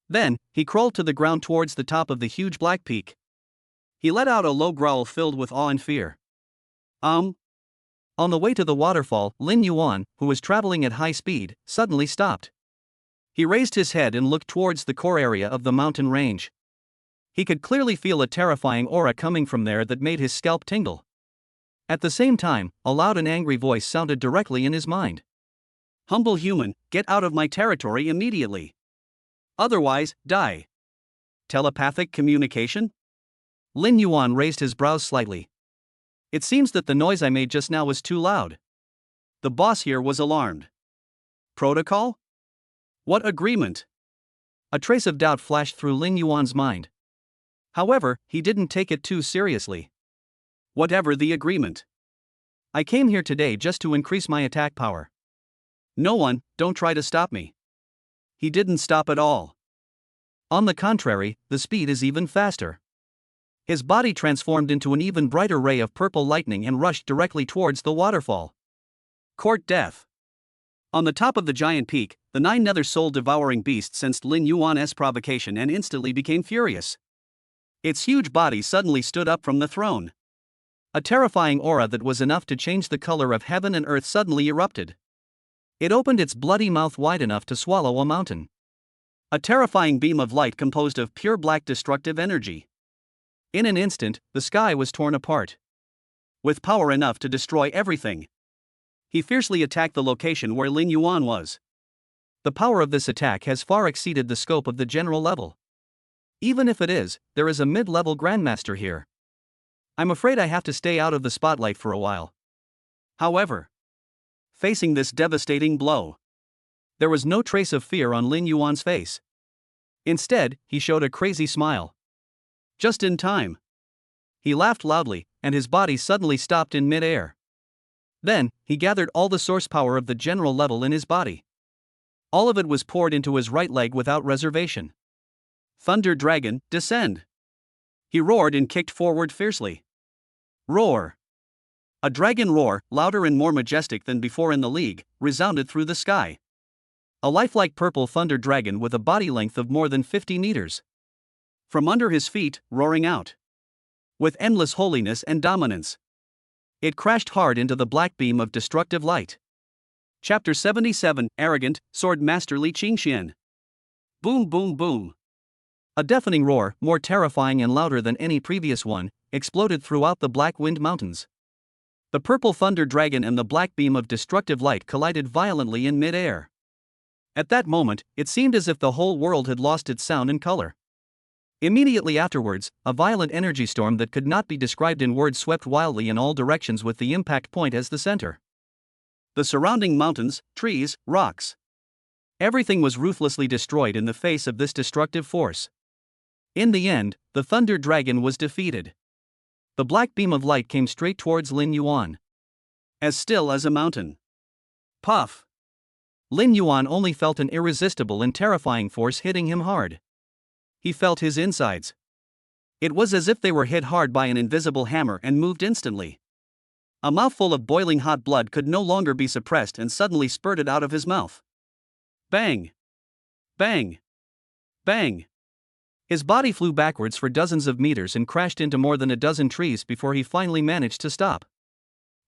Speaker 1: Then, he crawled to the ground towards the top of the huge black peak. He let out a low growl filled with awe and fear. On the way to the waterfall, Lin Yuan, who was traveling at high speed, suddenly stopped. He raised his head and looked towards the core area of the mountain range. He could clearly feel a terrifying aura coming from there that made his scalp tingle. At the same time, a loud and angry voice sounded directly in his mind. Humble human, get out of my territory immediately. Otherwise, die. Telepathic communication? Lin Yuan raised his brows slightly. It seems that the noise I made just now was too loud. The boss here was alarmed. Protocol? What agreement? A trace of doubt flashed through Lin Yuan's mind. However, he didn't take it too seriously. Whatever the agreement. I came here today just to increase my attack power. No one, don't try to stop me. He didn't stop at all. On the contrary, the speed is even faster. His body transformed into an even brighter ray of purple lightning and rushed directly towards the waterfall. Court death. On the top of the giant peak, the 9 nether soul-devouring beast sensed Lin Yuan's provocation and instantly became furious. Its huge body suddenly stood up from the throne. A terrifying aura that was enough to change the color of heaven and earth suddenly erupted. It opened its bloody mouth wide enough to swallow a mountain. A terrifying beam of light composed of pure black destructive energy. In an instant, the sky was torn apart. With power enough to destroy everything, he fiercely attacked the location where Lin Yuan was. The power of this attack has far exceeded the scope of the general level. Even if it is, there is a mid-level grandmaster here. I'm afraid I have to stay out of the spotlight for a while. However, facing this devastating blow, there was no trace of fear on Lin Yuan's face. Instead, he showed a crazy smile. Just in time. He laughed loudly, and his body suddenly stopped in mid-air. Then, he gathered all the source power of the general level in his body. All of it was poured into his right leg without reservation. Thunder Dragon, descend! He roared and kicked forward fiercely. Roar! A dragon roar, louder and more majestic than before in the league, resounded through the sky. A lifelike purple thunder dragon with a body length of more than 50 meters. From under his feet, roaring out. With endless holiness and dominance. It crashed hard into the black beam of destructive light. Chapter 77, Arrogant, Sword Master Li Qingxian. Boom boom boom. A deafening roar, more terrifying and louder than any previous one, exploded throughout the Black Wind Mountains. The purple thunder dragon and the black beam of destructive light collided violently in mid-air. At that moment, it seemed as if the whole world had lost its sound and color. Immediately afterwards, a violent energy storm that could not be described in words swept wildly in all directions with the impact point as the center. The surrounding mountains, trees, rocks. Everything was ruthlessly destroyed in the face of this destructive force. In the end, the Thunder Dragon was defeated. The black beam of light came straight towards Lin Yuan. As still as a mountain. Puff! Lin Yuan only felt an irresistible and terrifying force hitting him hard. He felt his insides. It was as if they were hit hard by an invisible hammer and moved instantly. A mouthful of boiling hot blood could no longer be suppressed and suddenly spurted out of his mouth. Bang! Bang! Bang! His body flew backwards for dozens of meters and crashed into more than a dozen trees before he finally managed to stop.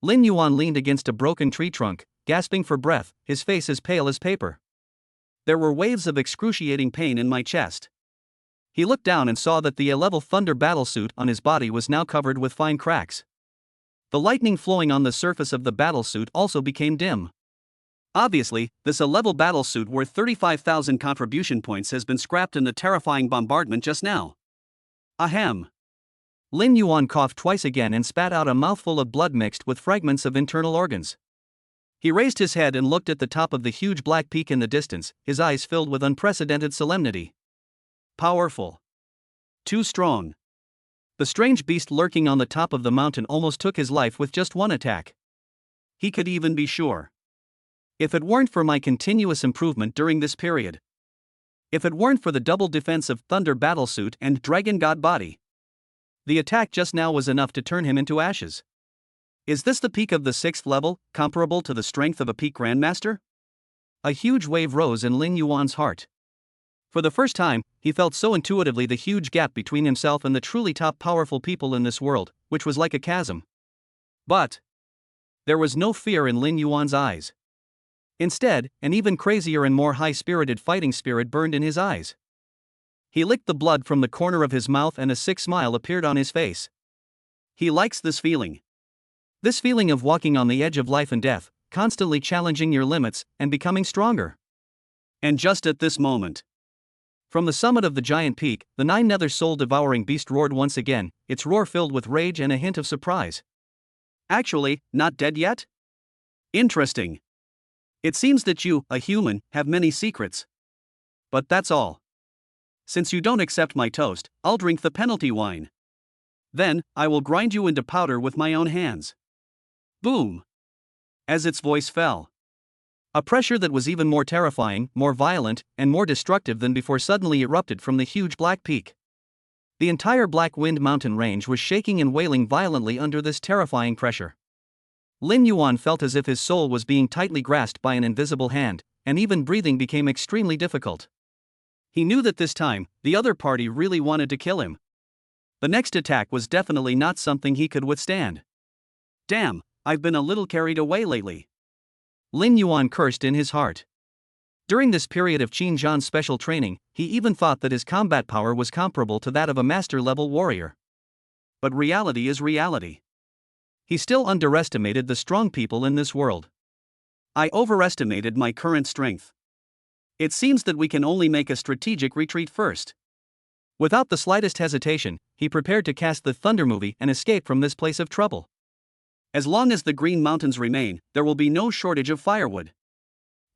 Speaker 1: Lin Yuan leaned against a broken tree trunk, gasping for breath, his face as pale as paper. There were waves of excruciating pain in my chest. He looked down and saw that the A-level thunder battlesuit on his body was now covered with fine cracks. The lightning flowing on the surface of the battlesuit also became dim. Obviously, this A-level battlesuit worth 35,000 contribution points has been scrapped in the terrifying bombardment just now. Ahem. Lin Yuan coughed twice again and spat out a mouthful of blood mixed with fragments of internal organs. He raised his head and looked at the top of the huge black peak in the distance, his eyes filled with unprecedented solemnity. Powerful. Too strong. The strange beast lurking on the top of the mountain almost took his life with just one attack. He could even be sure. If it weren't for my continuous improvement during this period. If it weren't for the double defense of Thunder Battlesuit and Dragon God Body. The attack just now was enough to turn him into ashes. Is this the peak of the 6th level, comparable to the strength of a peak Grandmaster? A huge wave rose in Lin Yuan's heart. For the first time, he felt so intuitively the huge gap between himself and the truly top powerful people in this world, which was like a chasm. But there was no fear in Lin Yuan's eyes. Instead, an even crazier and more high-spirited fighting spirit burned in his eyes. He licked the blood from the corner of his mouth and a sick smile appeared on his face. He likes this feeling. This feeling of walking on the edge of life and death, constantly challenging your limits and becoming stronger. And just at this moment, from the summit of the giant peak, the 9 nether soul-devouring beast roared once again, its roar filled with rage and a hint of surprise. Actually, not dead yet? Interesting. It seems that you, a human, have many secrets. But that's all. Since you don't accept my toast, I'll drink the penalty wine. Then, I will grind you into powder with my own hands. Boom! As its voice fell, A pressure that was even more terrifying, more violent, and more destructive than before suddenly erupted from the huge black peak. The entire Black Wind mountain range was shaking and wailing violently under this terrifying pressure. Lin Yuan felt as if his soul was being tightly grasped by an invisible hand, and even breathing became extremely difficult. He knew that this time, the other party really wanted to kill him. The next attack was definitely not something he could withstand. Damn, I've been a little carried away lately. Lin Yuan cursed in his heart. During this period of Qin Zhan's special training, he even thought that his combat power was comparable to that of a master-level warrior. But reality is reality. He still underestimated the strong people in this world. I overestimated my current strength. It seems that we can only make a strategic retreat first. Without the slightest hesitation, he prepared to cast the Thunder Movie and escape from this place of trouble. As long as the Green Mountains remain, there will be no shortage of firewood.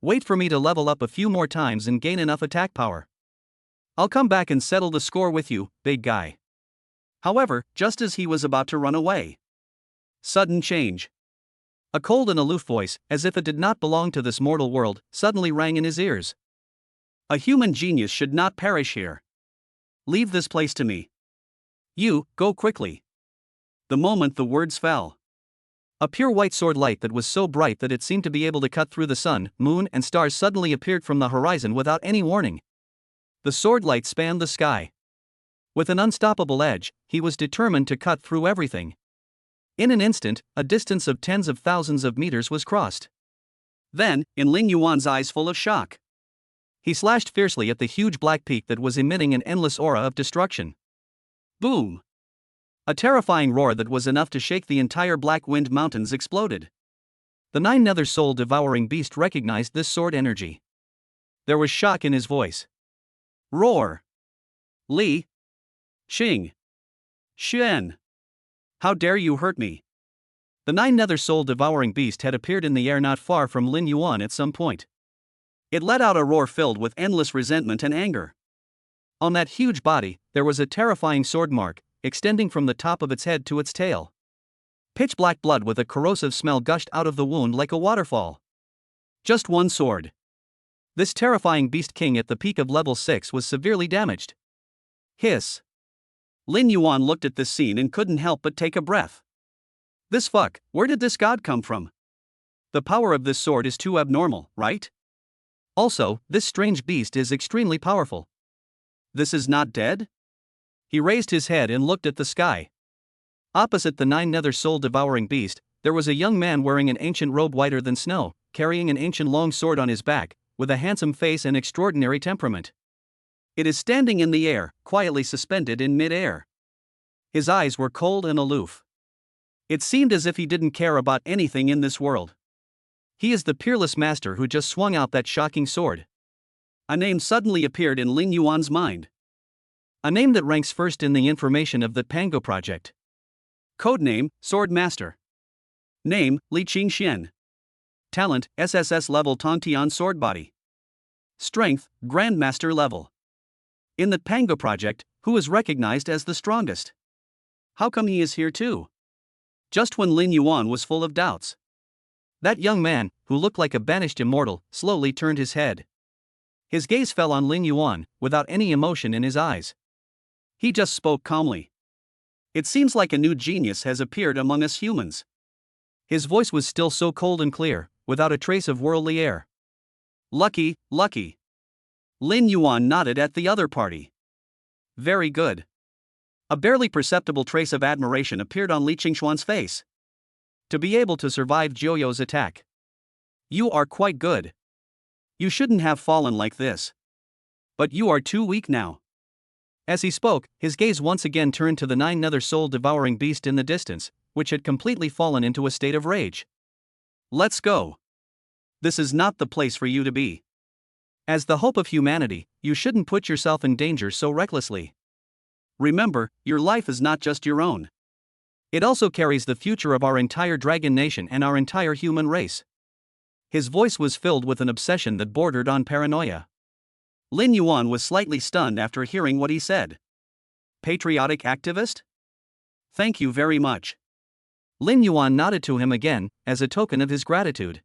Speaker 1: Wait for me to level up a few more times and gain enough attack power. I'll come back and settle the score with you, big guy. However, just as he was about to run away, sudden change. A cold and aloof voice, as if it did not belong to this mortal world, suddenly rang in his ears. A human genius should not perish here. Leave this place to me. You, go quickly. The moment the words fell, a pure white sword light that was so bright that it seemed to be able to cut through the sun, moon, and stars suddenly appeared from the horizon without any warning. The sword light spanned the sky. With an unstoppable edge, he was determined to cut through everything. In an instant, a distance of tens of thousands of meters was crossed. Then, in Lin Yuan's eyes full of shock, he slashed fiercely at the huge black peak that was emitting an endless aura of destruction. Boom! A terrifying roar that was enough to shake the entire Black Wind Mountains exploded. The nine nether soul devouring beast recognized this sword energy. There was shock in his voice. Roar! Li! Xing! Xuan! How dare you hurt me? The nine nether soul devouring beast had appeared in the air not far from Lin Yuan at some point. It let out a roar filled with endless resentment and anger. On that huge body, there was a terrifying sword mark, extending from the top of its head to its tail. Pitch black blood with a corrosive smell gushed out of the wound like a waterfall. Just one sword. This terrifying beast king at the peak of level 6 was severely damaged. Hiss. Lin Yuan looked at this scene and couldn't help but take a breath. This fuck, where did this god come from? The power of this sword is too abnormal, right? Also, this strange beast is extremely powerful. This is not dead? He raised his head and looked at the sky. Opposite the nine nether soul devouring beast, there was a young man wearing an ancient robe whiter than snow, carrying an ancient long sword on his back, with a handsome face and extraordinary temperament. It is standing in the air, quietly suspended in mid-air. His eyes were cold and aloof. It seemed as if he didn't care about anything in this world. He is the peerless master who just swung out that shocking sword. A name suddenly appeared in Lin Yuan's mind. A name that ranks first in the information of the Pango project. Codename, Sword Master. Name, Li Qingxian. Talent, SSS level Tongtian Sword Body. Strength, Grandmaster level. In the Pango project, who is recognized as the strongest? How come he is here too? Just when Lin Yuan was full of doubts, that young man, who looked like a banished immortal, slowly turned his head. His gaze fell on Lin Yuan, without any emotion in his eyes. He just spoke calmly. It seems like a new genius has appeared among us humans. His voice was still so cold and clear, without a trace of worldly air. Lucky, lucky. Lin Yuan nodded at the other party. Very good. A barely perceptible trace of admiration appeared on Li Qingshuan's face. To be able to survive Jiuyo's attack. You are quite good. You shouldn't have fallen like this. But you are too weak now. As he spoke, his gaze once again turned to the nine nether soul devouring beast in the distance, which had completely fallen into a state of rage. Let's go. This is not the place for you to be. As the hope of humanity, you shouldn't put yourself in danger so recklessly. Remember, your life is not just your own. It also carries the future of our entire dragon nation and our entire human race. His voice was filled with an obsession that bordered on paranoia. Lin Yuan was slightly stunned after hearing what he said. Patriotic activist? Thank you very much. Lin Yuan nodded to him again, as a token of his gratitude.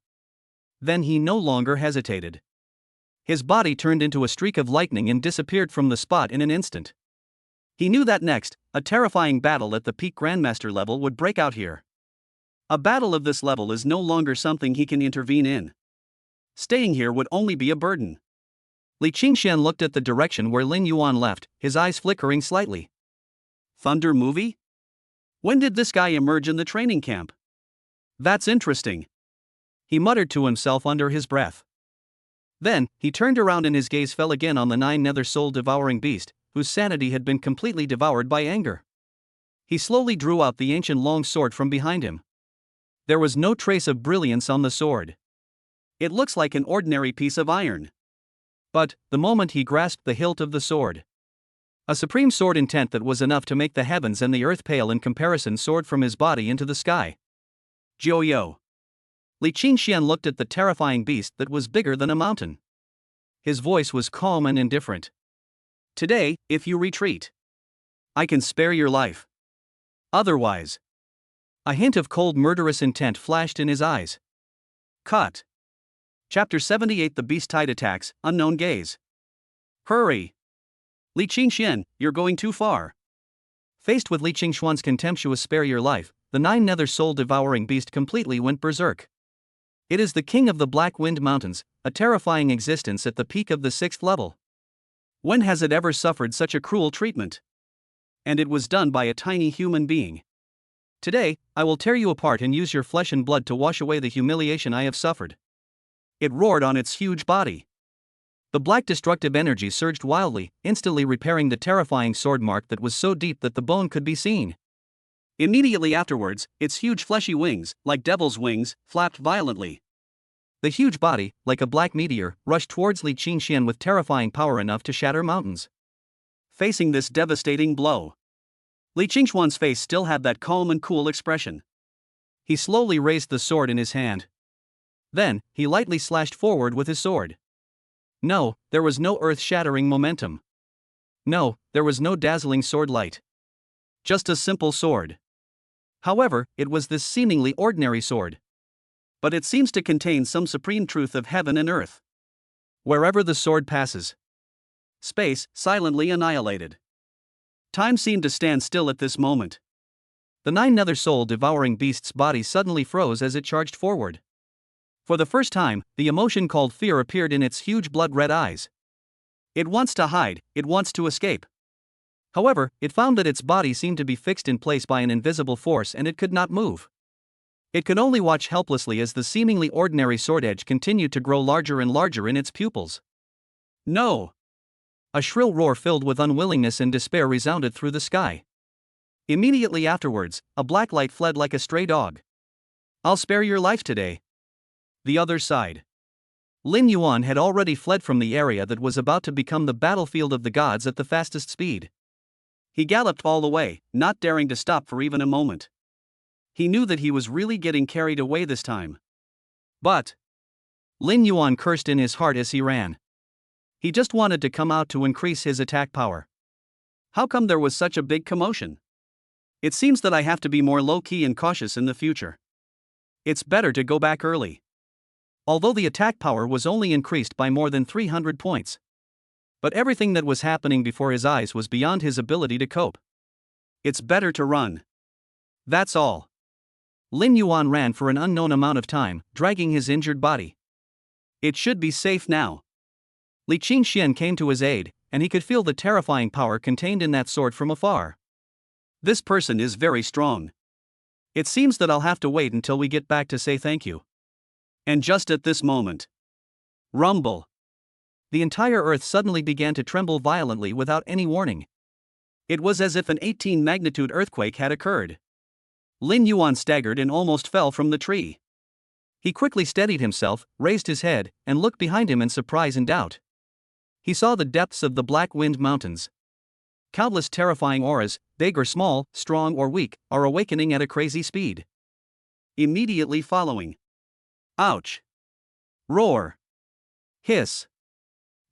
Speaker 1: Then he no longer hesitated. His body turned into a streak of lightning and disappeared from the spot in an instant. He knew that next, a terrifying battle at the peak Grandmaster level would break out here. A battle of this level is no longer something he can intervene in. Staying here would only be a burden. Li Qingxian looked at the direction where Lin Yuan left, his eyes flickering slightly. Thunder movie? When did this guy emerge in the training camp? That's interesting. He muttered to himself under his breath. Then, he turned around and his gaze fell again on the 9 nether soul-devouring beast, whose sanity had been completely devoured by anger. He slowly drew out the ancient long sword from behind him. There was no trace of brilliance on the sword. It looks like an ordinary piece of iron. But, the moment he grasped the hilt of the sword, a supreme sword intent that was enough to make the heavens and the earth pale in comparison soared from his body into the sky. Jiao. Li Qingxian looked at the terrifying beast that was bigger than a mountain. His voice was calm and indifferent. Today, if you retreat, I can spare your life. Otherwise. A hint of cold murderous intent flashed in his eyes. Cut. Chapter 78 The Beast Tide Attacks, Unknown Gaze. Hurry! Li Qingxian, you're going too far. Faced with Li Qingxuan's contemptuous spare your life, the 9 nether soul-devouring beast completely went berserk. It is the king of the Black Wind Mountains, a terrifying existence at the peak of the 6th level. When has it ever suffered such a cruel treatment? And it was done by a tiny human being. Today, I will tear you apart and use your flesh and blood to wash away the humiliation I have suffered. It roared on its huge body. The black destructive energy surged wildly, instantly repairing the terrifying sword mark that was so deep that the bone could be seen. Immediately afterwards, its huge fleshy wings, like devil's wings, flapped violently. The huge body, like a black meteor, rushed towards Li Qingxian with terrifying power enough to shatter mountains. Facing this devastating blow, Li Qingxuan's face still had that calm and cool expression. He slowly raised the sword in his hand. Then, he lightly slashed forward with his sword. No, there was no earth-shattering momentum. No, there was no dazzling sword light. Just a simple sword. However, it was this seemingly ordinary sword. But it seems to contain some supreme truth of heaven and earth. Wherever the sword passes, space silently annihilated. Time seemed to stand still at this moment. The 9 nether soul-devouring beast's body suddenly froze as it charged forward. For the first time, the emotion called fear appeared in its huge blood-red eyes. It wants to hide, it wants to escape. However, it found that its body seemed to be fixed in place by an invisible force and it could not move. It could only watch helplessly as the seemingly ordinary sword edge continued to grow larger and larger in its pupils. No! A shrill roar filled with unwillingness and despair resounded through the sky. Immediately afterwards, a black light fled like a stray dog. I'll spare your life today. The other side. Lin Yuan had already fled from the area that was about to become the battlefield of the gods at the fastest speed. He galloped all the way, not daring to stop for even a moment. He knew that he was really getting carried away this time. But Lin Yuan cursed in his heart as he ran. He just wanted to come out to increase his attack power. How come there was such a big commotion? It seems that I have to be more low-key and cautious in the future. It's better to go back early. Although the attack power was only increased by more than 300 points. But everything that was happening before his eyes was beyond his ability to cope. It's better to run. That's all. Lin Yuan ran for an unknown amount of time, dragging his injured body. It should be safe now. Li Qingxian came to his aid, and he could feel the terrifying power contained in that sword from afar. This person is very strong. It seems that I'll have to wait until we get back to say thank you. And just at this moment. Rumble. The entire earth suddenly began to tremble violently without any warning. It was as if an 18-magnitude earthquake had occurred. Lin Yuan staggered and almost fell from the tree. He quickly steadied himself, raised his head, and looked behind him in surprise and doubt. He saw the depths of the Black Wind Mountains. Countless terrifying auras, big or small, strong or weak, are awakening at a crazy speed. Immediately following. Ouch! Roar! Hiss!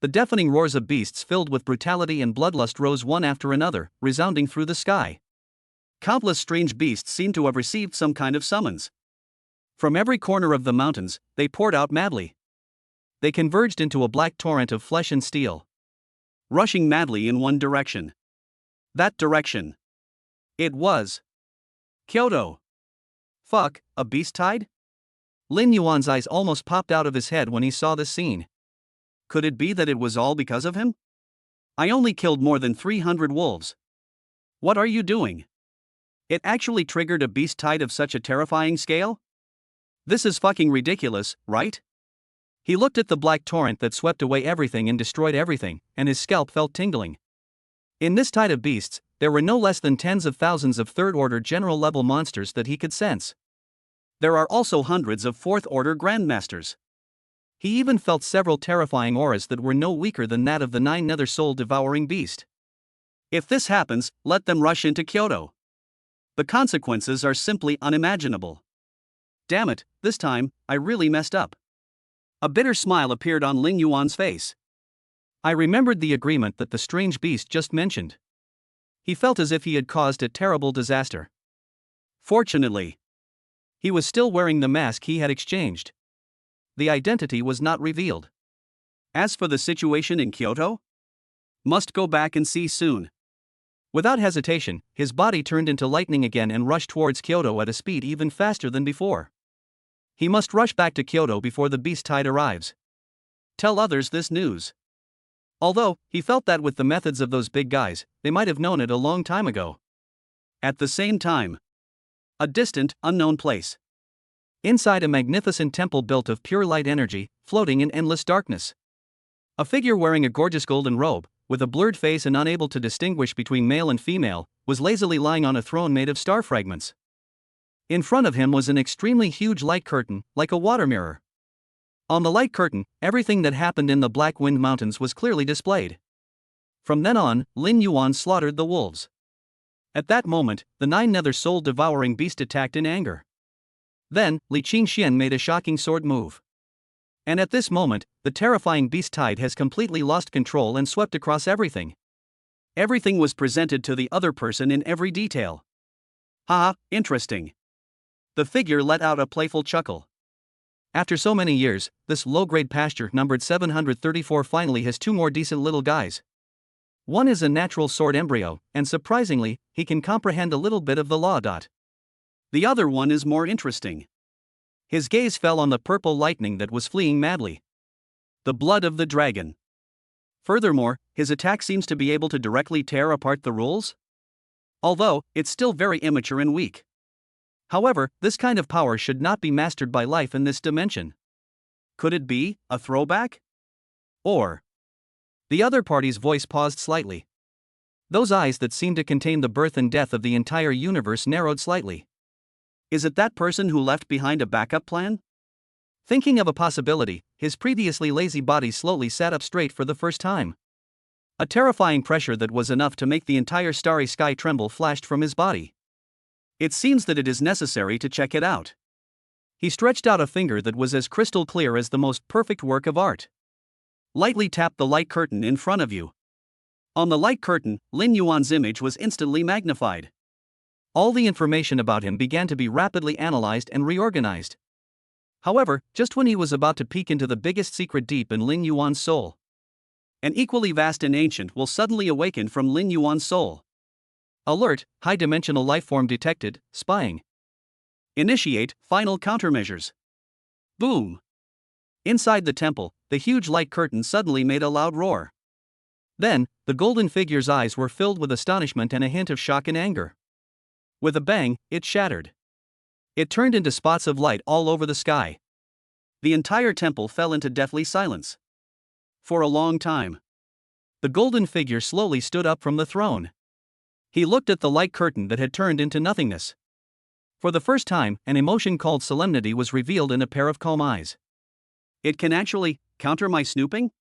Speaker 1: The deafening roars of beasts filled with brutality and bloodlust rose one after another, resounding through the sky. Countless strange beasts seemed to have received some kind of summons. From every corner of the mountains, they poured out madly. They converged into a black torrent of flesh and steel, rushing madly in one direction. That direction. It was Kyoto. Fuck, a beast tide? Lin Yuan's eyes almost popped out of his head when he saw this scene. Could it be that it was all because of him? I only killed more than 300 wolves. What are you doing? It actually triggered a beast tide of such a terrifying scale? This is fucking ridiculous, right? He looked at the black torrent that swept away everything and destroyed everything, and his scalp felt tingling. In this tide of beasts, there were no less than tens of thousands of third-order general-level monsters that he could sense. There are also hundreds of fourth-order grandmasters. He even felt several terrifying auras that were no weaker than that of the 9 nether soul-devouring beast. If this happens, let them rush into Kyoto. The consequences are simply unimaginable. Damn it, this time, I really messed up. A bitter smile appeared on Lin Yuan's face. I remembered the agreement that the strange beast just mentioned. He felt as if he had caused a terrible disaster. Fortunately, he was still wearing the mask he had exchanged. The identity was not revealed. As for the situation in Kyoto? Must go back and see soon. Without hesitation, his body turned into lightning again and rushed towards Kyoto at a speed even faster than before. He must rush back to Kyoto before the beast tide arrives. Tell others this news. Although, he felt that with the methods of those big guys, they might have known it a long time ago. At the same time, a distant, unknown place. Inside a magnificent temple built of pure light energy, floating in endless darkness. A figure wearing a gorgeous golden robe, with a blurred face and unable to distinguish between male and female, was lazily lying on a throne made of star fragments. In front of him was an extremely huge light curtain, like a water mirror. On the light curtain, everything that happened in the Black Wind Mountains was clearly displayed. From then on, Lin Yuan slaughtered the wolves. At that moment, the 9 nether soul-devouring beast attacked in anger. Then, Li Qingxian made a shocking sword move. And at this moment, the terrifying beast tide has completely lost control and swept across everything. Everything was presented to the other person in every detail. Haha, interesting. The figure let out a playful chuckle. After so many years, this low-grade pasture numbered 734 finally has 2 more decent little guys. One is a natural sword embryo, and surprisingly, he can comprehend a little bit of the law. The other one is more interesting. His gaze fell on the purple lightning that was fleeing madly. The blood of the dragon. Furthermore, his attack seems to be able to directly tear apart the rules. Although, it's still very immature and weak. However, this kind of power should not be mastered by life in this dimension. Could it be a throwback? Or... The other party's voice paused slightly. Those eyes that seemed to contain the birth and death of the entire universe narrowed slightly. Is it that person who left behind a backup plan? Thinking of a possibility, his previously lazy body slowly sat up straight for the first time. A terrifying pressure that was enough to make the entire starry sky tremble flashed from his body. It seems that it is necessary to check it out. He stretched out a finger that was as crystal clear as the most perfect work of art. Lightly tap the light curtain in front of you. On the light curtain, Lin Yuan's image was instantly magnified. All the information about him began to be rapidly analyzed and reorganized. However, just when he was about to peek into the biggest secret deep in Lin Yuan's soul, an equally vast and ancient will suddenly awaken from Lin Yuan's soul. Alert, high-dimensional lifeform detected, spying. Initiate final countermeasures. Boom! Inside the temple, the huge light curtain suddenly made a loud roar. Then, the golden figure's eyes were filled with astonishment and a hint of shock and anger. With a bang, it shattered. It turned into spots of light all over the sky. The entire temple fell into deathly silence. For a long time, the golden figure slowly stood up from the throne. He looked at the light curtain that had turned into nothingness. For the first time, an emotion called solemnity was revealed in a pair of calm eyes. It can actually counter my snooping?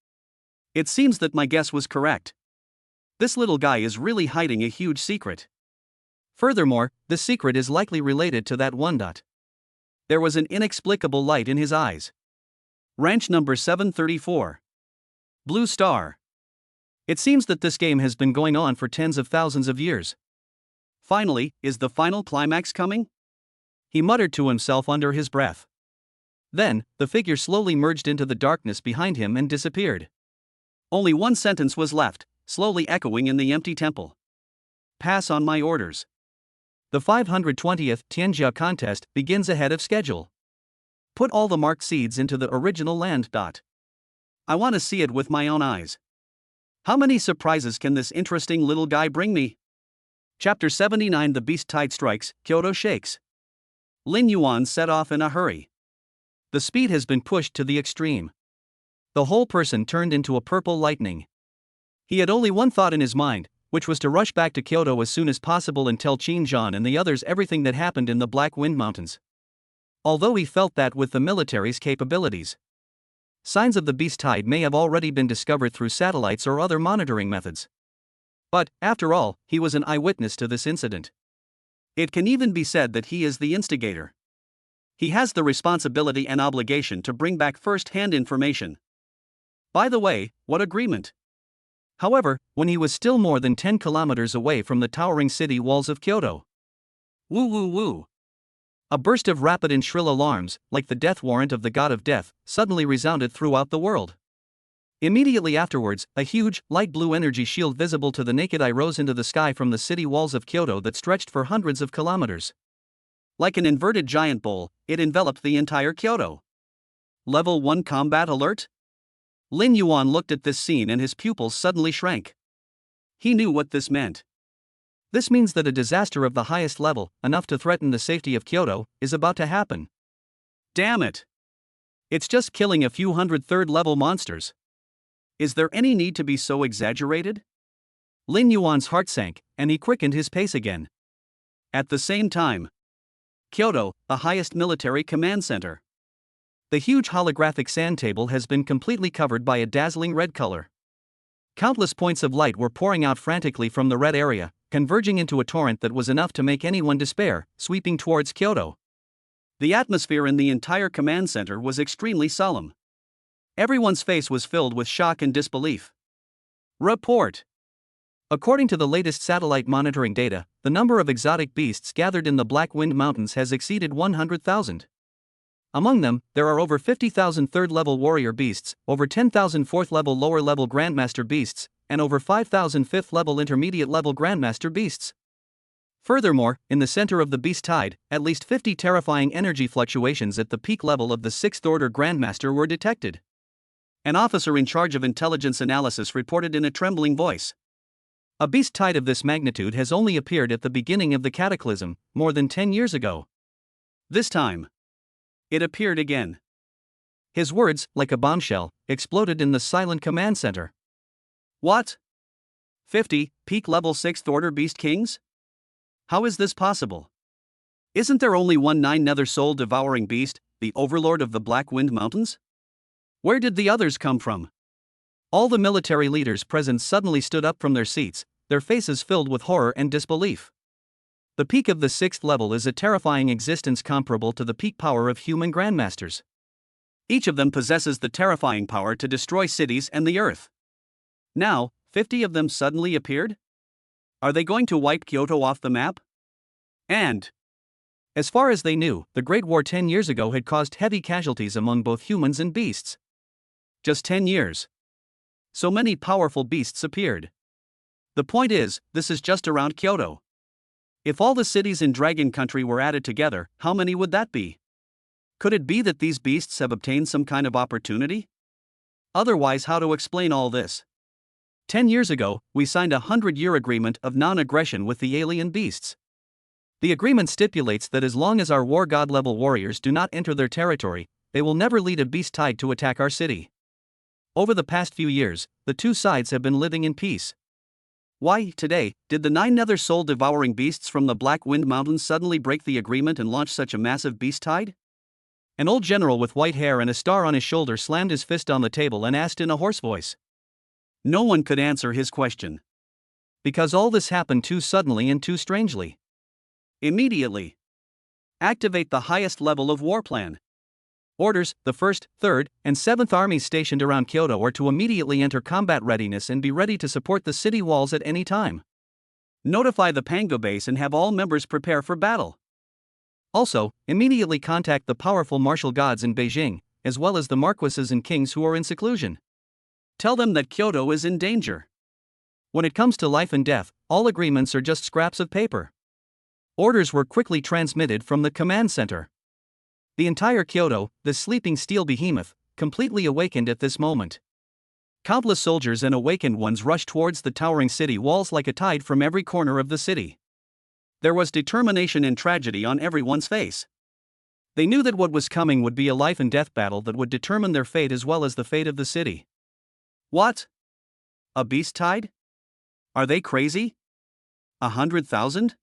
Speaker 1: It seems that my guess was correct. This little guy is really hiding a huge secret. Furthermore, this secret is likely related to that one. There was an inexplicable light in his eyes. Ranch number 734. Blue Star. It seems that this game has been going on for tens of thousands of years. Finally, is the final climax coming? He muttered to himself under his breath. Then, the figure slowly merged into the darkness behind him and disappeared. Only one sentence was left, slowly echoing in the empty temple. Pass on my orders. The 520th Tianjia contest begins ahead of schedule. Put all the marked seeds into the original land. I want to see it with my own eyes. How many surprises can this interesting little guy bring me? Chapter 79 The Beast Tide Strikes, Kyoto Shakes. Lin Yuan set off in a hurry. The speed has been pushed to the extreme. The whole person turned into a purple lightning. He had only one thought in his mind, which was to rush back to Kyoto as soon as possible and tell Qin Zhan and the others everything that happened in the Black Wind Mountains. Although he felt that with the military's capabilities, signs of the beast tide may have already been discovered through satellites or other monitoring methods. But, after all, he was an eyewitness to this incident. It can even be said that he is the instigator. He has the responsibility and obligation to bring back first-hand information. By the way, what agreement? However, when he was still more than 10 kilometers away from the towering city walls of Kyoto. Woo woo woo. A burst of rapid and shrill alarms, like the death warrant of the god of death, suddenly resounded throughout the world. Immediately afterwards, a huge, light blue energy shield visible to the naked eye rose into the sky from the city walls of Kyoto that stretched for hundreds of kilometers. Like an inverted giant bowl, it enveloped the entire Kyoto. Level 1 combat alert? Lin Yuan looked at this scene and his pupils suddenly shrank. He knew what this meant. This means that a disaster of the highest level, enough to threaten the safety of Kyoto, is about to happen. Damn it! It's just killing a few hundred third-level monsters. Is there any need to be so exaggerated? Lin Yuan's heart sank, and he quickened his pace again. At the same time, Kyoto, the highest military command center. The huge holographic sand table has been completely covered by a dazzling red color. Countless points of light were pouring out frantically from the red area, converging into a torrent that was enough to make anyone despair, sweeping towards Kyoto. The atmosphere in the entire command center was extremely solemn. Everyone's face was filled with shock and disbelief. Report. According to the latest satellite monitoring data, the number of exotic beasts gathered in the Black Wind Mountains has exceeded 100,000. Among them, there are over 50,000 third-level warrior beasts, over 10,000 fourth-level lower-level grandmaster beasts, and over 5,000 fifth-level intermediate-level grandmaster beasts. Furthermore, in the center of the beast tide, at least 50 terrifying energy fluctuations at the peak level of the 6th order grandmaster were detected. An officer in charge of intelligence analysis reported in a trembling voice. A beast tide of this magnitude has only appeared at the beginning of the cataclysm, more than 10 years ago. This time, it appeared again. His words, like a bombshell, exploded in the silent command center. What? 50 peak level 6th order beast kings? How is this possible? Isn't there only one nether soul devouring beast, the overlord of the Black Wind Mountains? Where did the others come from? All the military leaders present suddenly stood up from their seats, their faces filled with horror and disbelief. The peak of the 6th level is a terrifying existence comparable to the peak power of human grandmasters. Each of them possesses the terrifying power to destroy cities and the earth. Now, 50 of them suddenly appeared? Are they going to wipe Kyoto off the map? And, as far as they knew, the Great War 10 years ago had caused heavy casualties among both humans and beasts. Just 10 years. So many powerful beasts appeared. The point is, this is just around Kyoto. If all the cities in Dragon Country were added together, how many would that be? Could it be that these beasts have obtained some kind of opportunity? Otherwise, how to explain all this? 10 years ago, we signed a 100-year agreement of non-aggression with the alien beasts. The agreement stipulates that as long as our war god-level warriors do not enter their territory, they will never lead a beast tide to attack our city. Over the past few years, the two sides have been living in peace. Why, today, did the 9 nether soul-devouring beasts from the Black Wind Mountains suddenly break the agreement and launch such a massive beast tide? An old general with white hair and a star on his shoulder slammed his fist on the table and asked in a hoarse voice. No one could answer his question. Because all this happened too suddenly and too strangely. Immediately. Activate the highest level of war plan. Orders: the 1st, 3rd, and 7th armies stationed around Kyoto are to immediately enter combat readiness and be ready to support the city walls at any time. Notify the Pango base and have all members prepare for battle. Also, immediately contact the powerful martial gods in Beijing, as well as the marquises and kings who are in seclusion. Tell them that Kyoto is in danger. When it comes to life and death, all agreements are just scraps of paper. Orders were quickly transmitted from the command center. The entire Kyoto, the sleeping steel behemoth, completely awakened at this moment. Countless soldiers and awakened ones rushed towards the towering city walls like a tide from every corner of the city. There was determination and tragedy on everyone's face. They knew that what was coming would be a life and death battle that would determine their fate as well as the fate of the city. What? A beast tide? Are they crazy? 100,000?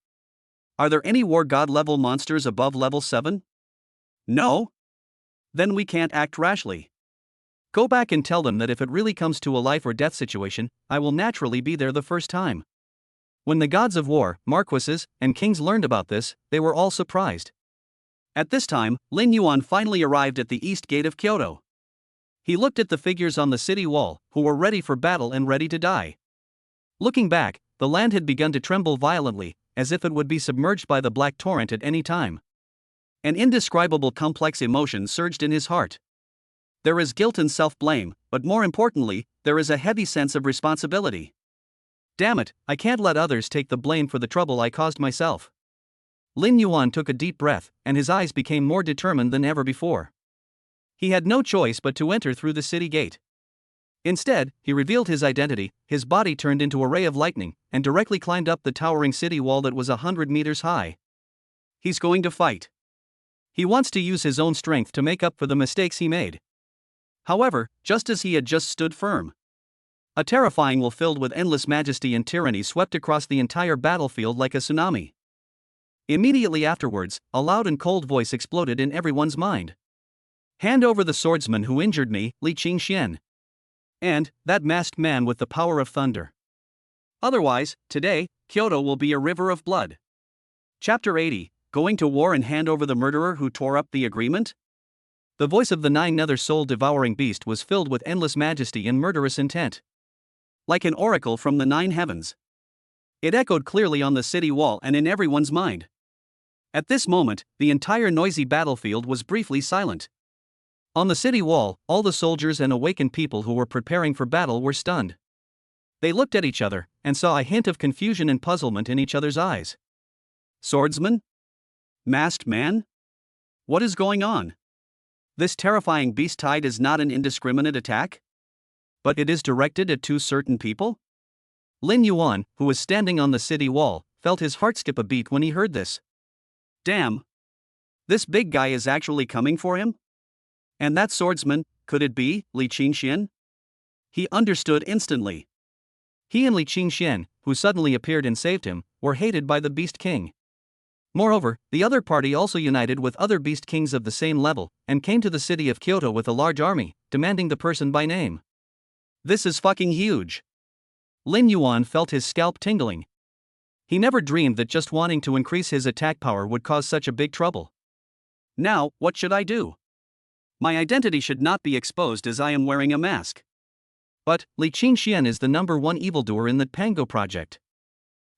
Speaker 1: Are there any war god level monsters above level 7? No? Then we can't act rashly. Go back and tell them that if it really comes to a life or death situation, I will naturally be there the first time. When the gods of war, marquises, and kings learned about this, they were all surprised. At this time, Lin Yuan finally arrived at the east gate of Kyoto. He looked at the figures on the city wall, who were ready for battle and ready to die. Looking back, the land had begun to tremble violently, as if it would be submerged by the black torrent at any time. An indescribable complex emotion surged in his heart. There is guilt and self-blame, but more importantly, there is a heavy sense of responsibility. Damn it, I can't let others take the blame for the trouble I caused myself. Lin Yuan took a deep breath, and his eyes became more determined than ever before. He had no choice but to enter through the city gate. Instead, he revealed his identity, his body turned into a ray of lightning, and directly climbed up the towering city wall that was 100 meters high. He's going to fight. He wants to use his own strength to make up for the mistakes he made. However, just as he had just stood firm, a terrifying will filled with endless majesty and tyranny swept across the entire battlefield like a tsunami. Immediately afterwards, a loud and cold voice exploded in everyone's mind. Hand over the swordsman who injured me, Li Qingxian. And that masked man with the power of thunder. Otherwise, today, Kyoto will be a river of blood. Chapter 80, Going to War and Hand Over the Murderer Who Tore Up the Agreement? The voice of the nine-nether soul-devouring beast was filled with endless majesty and murderous intent. Like an oracle from the 9 heavens. It echoed clearly on the city wall and in everyone's mind. At this moment, the entire noisy battlefield was briefly silent. On the city wall, all the soldiers and awakened people who were preparing for battle were stunned. They looked at each other, and saw a hint of confusion and puzzlement in each other's eyes. Swordsman? Masked man? What is going on? This terrifying beast tide is not an indiscriminate attack? But it is directed at 2 certain people? Lin Yuan, who was standing on the city wall, felt his heart skip a beat when he heard this. Damn! This big guy is actually coming for him? And that swordsman, could it be Li Qingxian? He understood instantly. He and Li Qingxian, who suddenly appeared and saved him, were hated by the Beast King. Moreover, the other party also united with other Beast Kings of the same level, and came to the city of Kyoto with a large army, demanding the person by name. This is fucking huge. Lin Yuan felt his scalp tingling. He never dreamed that just wanting to increase his attack power would cause such a big trouble. Now, what should I do? My identity should not be exposed as I am wearing a mask. But, Li Qingxian is the #1 evildoer in the Pango project.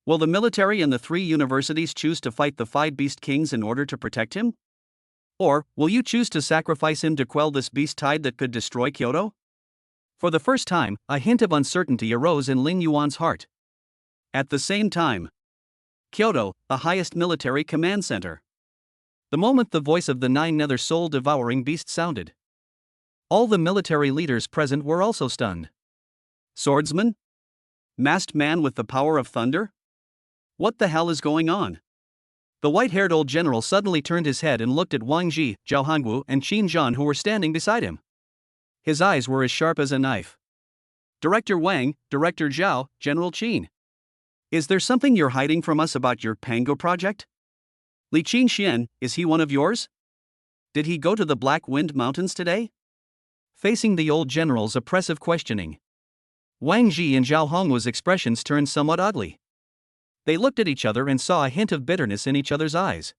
Speaker 1: Will the military and the 3 universities choose to fight the 5 Beast Kings in order to protect him? Or, will you choose to sacrifice him to quell this beast tide that could destroy Kyoto? For the first time, a hint of uncertainty arose in Lin Yuan's heart. At the same time, Kyoto, the highest military command center. The moment the voice of the 9-nether soul-devouring beast sounded, all the military leaders present were also stunned. Swordsman? Masked man with the power of thunder? What the hell is going on? The white-haired old general suddenly turned his head and looked at Wang Ji, Zhao Hangwu, and Qin Zhan who were standing beside him. His eyes were as sharp as a knife. Director Wang, Director Zhao, General Qin. Is there something you're hiding from us about your Pango project? Li Qingxian, is he one of yours? Did he go to the Black Wind Mountains today? Facing the old general's oppressive questioning, Wang Ji and Zhao Hongwu's expressions turned somewhat ugly. They looked at each other and saw a hint of bitterness in each other's eyes.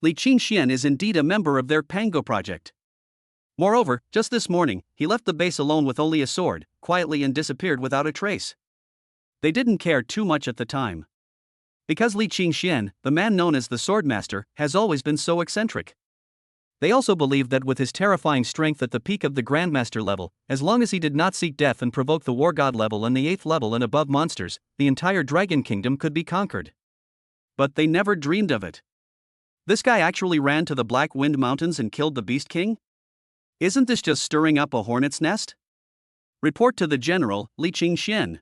Speaker 1: Li Qingxian is indeed a member of their Pango project. Moreover, just this morning, he left the base alone with only a sword, quietly and disappeared without a trace. They didn't care too much at the time. Because Li Qingxian, the man known as the Swordmaster, has always been so eccentric. They also believed that with his terrifying strength at the peak of the Grandmaster level, as long as he did not seek death and provoke the War God level and the 8th level and above monsters, the entire Dragon Kingdom could be conquered. But they never dreamed of it. This guy actually ran to the Black Wind Mountains and killed the Beast King? Isn't this just stirring up a hornet's nest? Report to the general, Li Qingxian.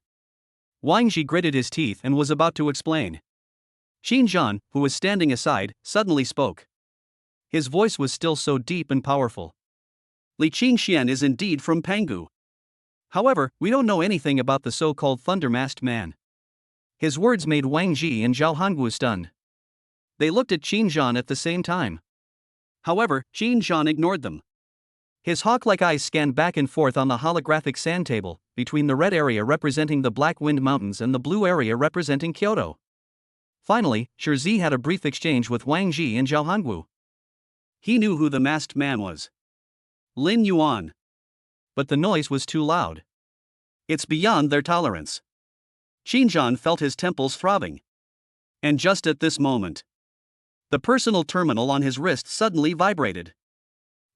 Speaker 1: Wang Ji gritted his teeth and was about to explain. Qin Zhan, who was standing aside, suddenly spoke. His voice was still so deep and powerful. Li Qingxian is indeed from Pangu. However, we don't know anything about the so-called Thunder-Masked Man. His words made Wang Ji and Zhao Hangu stunned. They looked at Qin Zhan at the same time. However, Qin Zhan ignored them. His hawk-like eyes scanned back and forth on the holographic sand table, between the red area representing the Black Wind Mountains and the blue area representing Kyoto. Finally, Shirzi had a brief exchange with Wang Ji and Zhao Hangu. He knew who the masked man was. Lin Yuan. But the noise was too loud. It's beyond their tolerance. Qin Zhan felt his temples throbbing. And just at this moment, the personal terminal on his wrist suddenly vibrated.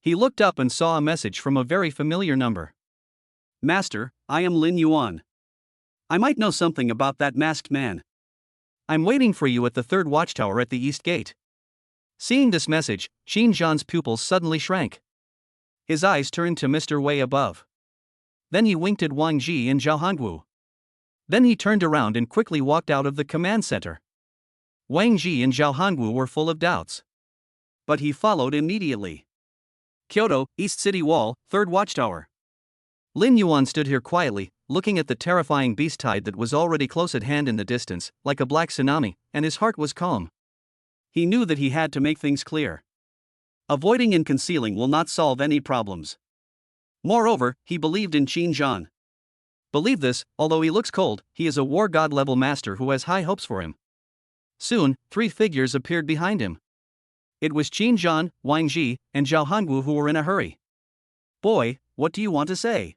Speaker 1: He looked up and saw a message from a very familiar number. Master, I am Lin Yuan. I might know something about that masked man. I'm waiting for you at the 3rd watchtower at the East Gate. Seeing this message, Qin Zhan's pupils suddenly shrank. His eyes turned to Mr. Wei above. Then he winked at Wang Ji and Zhao Hangu. Then he turned around and quickly walked out of the command center. Wang Ji and Zhao Hangu were full of doubts. But he followed immediately. Kyoto, East City Wall, 3rd watchtower. Lin Yuan stood here quietly, looking at the terrifying beast tide that was already close at hand in the distance, like a black tsunami, and his heart was calm. He knew that he had to make things clear. Avoiding and concealing will not solve any problems. Moreover, he believed in Qin Zhan. Believe this, although he looks cold, he is a war god level master who has high hopes for him. Soon, 3 figures appeared behind him. It was Qin Zhan, Wang Ji, and Zhao Hangu who were in a hurry. Boy, what do you want to say?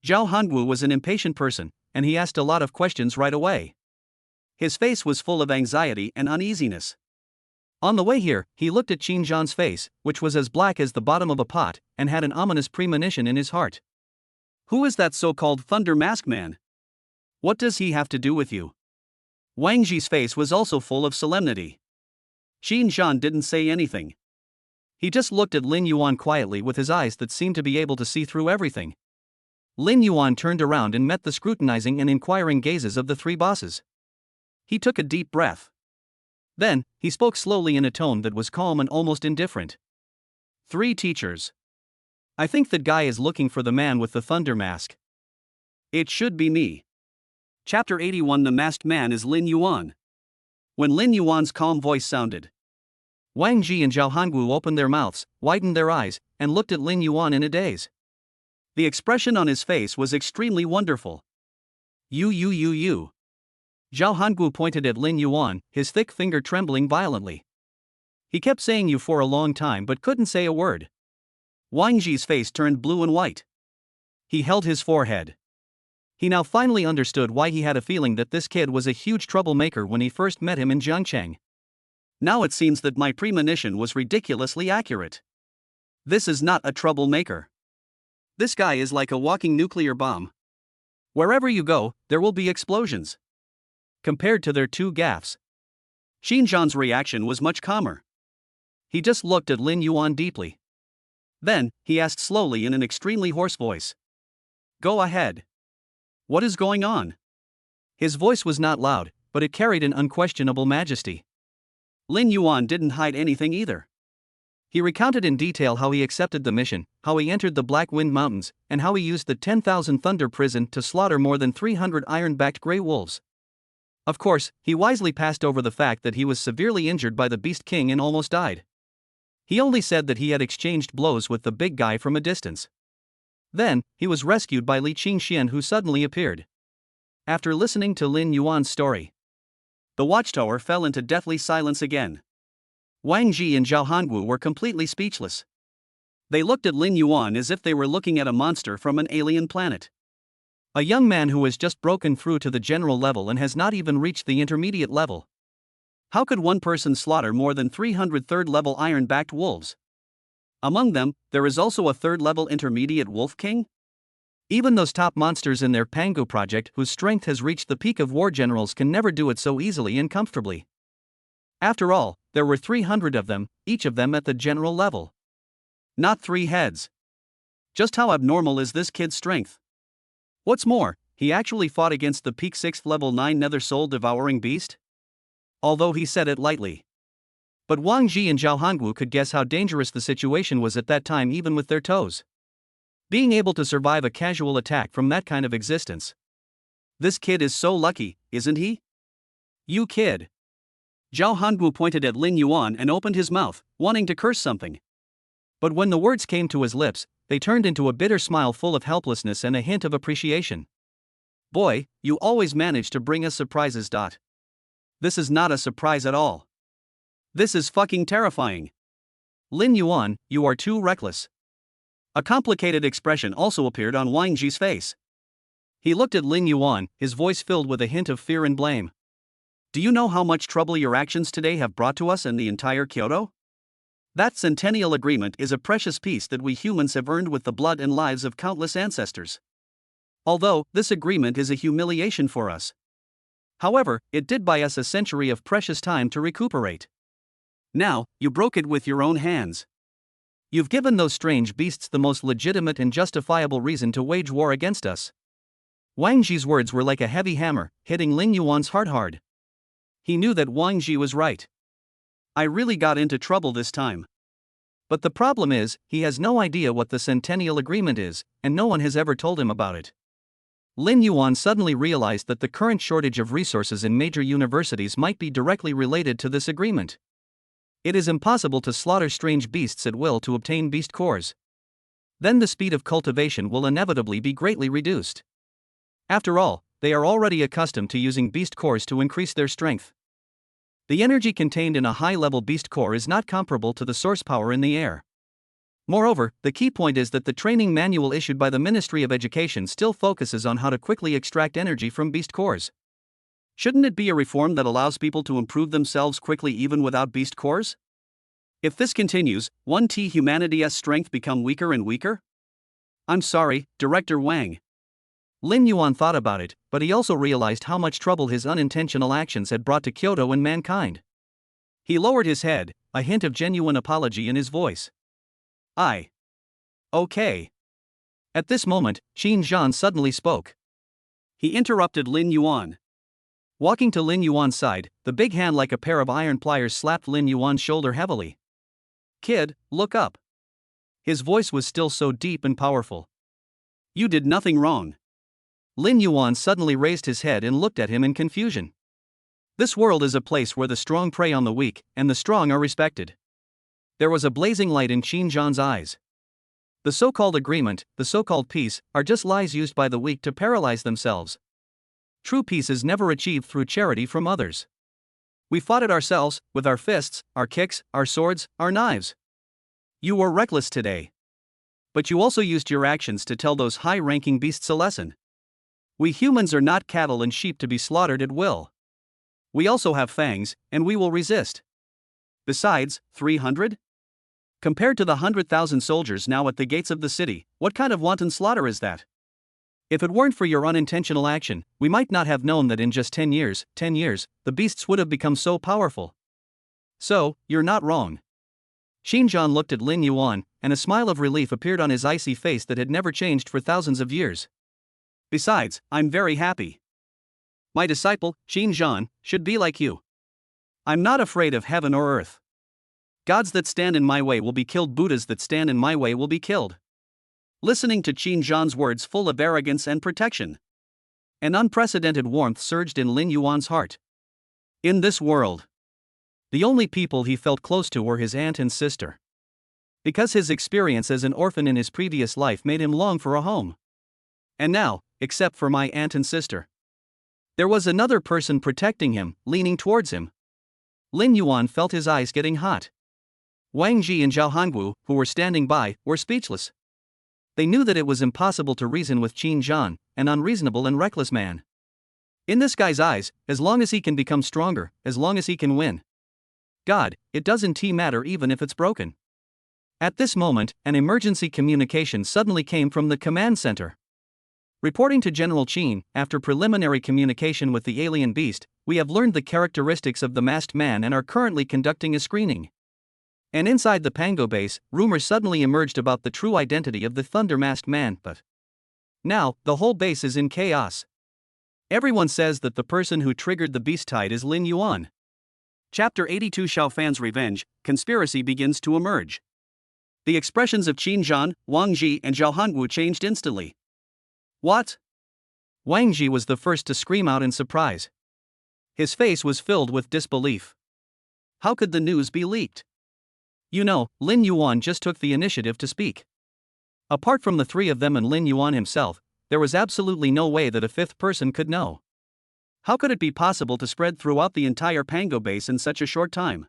Speaker 1: Zhao Hangu was an impatient person, and he asked a lot of questions right away. His face was full of anxiety and uneasiness. On the way here, he looked at Qin Zhan's face, which was as black as the bottom of a pot, and had an ominous premonition in his heart. Who is that so-called Thunder Mask Man? What does he have to do with you? Wang Ji's face was also full of solemnity. Qin Zhan didn't say anything. He just looked at Lin Yuan quietly with his eyes that seemed to be able to see through everything. Lin Yuan turned around and met the scrutinizing and inquiring gazes of the 3 bosses. He took a deep breath. Then, he spoke slowly in a tone that was calm and almost indifferent. 3 teachers. I think that guy is looking for the man with the thunder mask. It should be me. Chapter 81. The masked man is Lin Yuan. When Lin Yuan's calm voice sounded, Wang Ji and Zhao Hangu opened their mouths, widened their eyes, and looked at Lin Yuan in a daze. The expression on his face was extremely wonderful. You. Zhao Hangu pointed at Lin Yuan, his thick finger trembling violently. He kept saying you for a long time but couldn't say a word. Wang Ji's face turned blue and white. He held his forehead. He now finally understood why he had a feeling that this kid was a huge troublemaker when he first met him in Jiangcheng. Now it seems that my premonition was ridiculously accurate. This is not a troublemaker. This guy is like a walking nuclear bomb. Wherever you go, there will be explosions. Compared to their 2 gaffes, Qin Zhan's reaction was much calmer. He just looked at Lin Yuan deeply. Then, he asked slowly in an extremely hoarse voice. Go ahead. What is going on? His voice was not loud, but it carried an unquestionable majesty. Lin Yuan didn't hide anything either. He recounted in detail how he accepted the mission, how he entered the Black Wind Mountains, and how he used the 10,000 Thunder Prison to slaughter more than 300 iron-backed grey wolves. Of course, he wisely passed over the fact that he was severely injured by the Beast King and almost died. He only said that he had exchanged blows with the big guy from a distance. Then, he was rescued by Li Qingxian, who suddenly appeared. After listening to Lin Yuan's story, the watchtower fell into deathly silence again. Wang Ji and Zhao Hangu were completely speechless. They looked at Lin Yuan as if they were looking at a monster from an alien planet. A young man who has just broken through to the general level and has not even reached the intermediate level. How could one person slaughter more than 300 third-level iron-backed wolves? Among them, there is also a third-level intermediate wolf king? Even those top monsters in their Pangu project whose strength has reached the peak of war generals can never do it so easily and comfortably. After all, there were 300 of them, each of them at the general level. Not 3 heads. Just how abnormal is this kid's strength? What's more, he actually fought against the peak 6th level 9 nether soul devouring beast? Although he said it lightly. But Wang Ji and Zhao Hongwu could guess how dangerous the situation was at that time even with their toes. Being able to survive a casual attack from that kind of existence. This kid is so lucky, isn't he? You kid. Zhao Hongwu pointed at Lin Yuan and opened his mouth, wanting to curse something. But when the words came to his lips, they turned into a bitter smile full of helplessness and a hint of appreciation. Boy, you always manage to bring us surprises. This is not a surprise at all. This is fucking terrifying. Lin Yuan, you are too reckless. A complicated expression also appeared on Wang Ji's face. He looked at Lin Yuan, his voice filled with a hint of fear and blame. Do you know how much trouble your actions today have brought to us and the entire Kyoto? That centennial agreement is a precious piece that we humans have earned with the blood and lives of countless ancestors. Although, this agreement is a humiliation for us. However, it did buy us a century of precious time to recuperate. Now, you broke it with your own hands. You've given those strange beasts the most legitimate and justifiable reason to wage war against us. Wang Ji's words were like a heavy hammer, hitting Lin Yuan's heart hard. He knew that Wang Ji was right. I really got into trouble this time. But the problem is, he has no idea what the Centennial Agreement is, and no one has ever told him about it. Lin Yuan suddenly realized that the current shortage of resources in major universities might be directly related to this agreement. It is impossible to slaughter strange beasts at will to obtain beast cores. Then the speed of cultivation will inevitably be greatly reduced. After all, they are already accustomed to using beast cores to increase their strength. The energy contained in a high-level beast core is not comparable to the source power in the air. Moreover, the key point is that the training manual issued by the Ministry of Education still focuses on how to quickly extract energy from beast cores. Shouldn't it be a reform that allows people to improve themselves quickly even without beast cores? If this continues, won't humanity's strength become weaker and weaker? I'm sorry, Director Wang. Lin Yuan thought about it, but he also realized how much trouble his unintentional actions had brought to Kyoto and mankind. He lowered his head, a hint of genuine apology in his voice. Okay. At this moment, Qin Zhan suddenly spoke. He interrupted Lin Yuan. Walking to Lin Yuan's side, the big hand like a pair of iron pliers slapped Lin Yuan's shoulder heavily. Kid, look up. His voice was still so deep and powerful. You did nothing wrong. Lin Yuan suddenly raised his head and looked at him in confusion. This world is a place where the strong prey on the weak, and the strong are respected. There was a blazing light in Qin Zhan's eyes. The so-called agreement, the so-called peace, are just lies used by the weak to paralyze themselves. True peace is never achieved through charity from others. We fought it ourselves, with our fists, our kicks, our swords, our knives. You were reckless today. But you also used your actions to tell those high-ranking beasts a lesson. We humans are not cattle and sheep to be slaughtered at will. We also have fangs, and we will resist. Besides, 300? Compared to the 100,000 soldiers now at the gates of the city, what kind of wanton slaughter is that? If it weren't for your unintentional action, we might not have known that in just 10 years, the beasts would have become so powerful. So, you're not wrong. Qin Zhan looked at Lin Yuan, and a smile of relief appeared on his icy face that had never changed for thousands of years. Besides, I'm very happy. My disciple, Qin Zhan, should be like you. I'm not afraid of heaven or earth. Gods that stand in my way will be killed, Buddhas that stand in my way will be killed. Listening to Qin Zhan's words full of arrogance and protection, an unprecedented warmth surged in Lin Yuan's heart. In this world, the only people he felt close to were his aunt and sister. Because his experience as an orphan in his previous life made him long for a home. And now, except for my aunt and sister, there was another person protecting him, leaning towards him. Lin Yuan felt his eyes getting hot. Wang Ji and Zhao Hongwu, who were standing by, were speechless. They knew that it was impossible to reason with Qin Zhan, an unreasonable and reckless man. In this guy's eyes, as long as he can become stronger, as long as he can win. God, it doesn't matter even if it's broken. At this moment, an emergency communication suddenly came from the command center. Reporting to General Qin, after preliminary communication with the alien beast, we have learned the characteristics of the masked man and are currently conducting a screening. And inside the Pango base, rumors suddenly emerged about the true identity of the Thunder Masked Man, but now, the whole base is in chaos. Everyone says that the person who triggered the beast tide is Lin Yuan. Chapter 82 Xiao Fan's Revenge, Conspiracy begins to emerge. The expressions of Qin Zhan, Wang Ji and Zhao Hangu changed instantly. What? Wang Ji was the first to scream out in surprise. His face was filled with disbelief. How could the news be leaked? You know, Lin Yuan just took the initiative to speak. Apart from the three of them and Lin Yuan himself, there was absolutely no way that a fifth person could know. How could it be possible to spread throughout the entire Pango base in such a short time?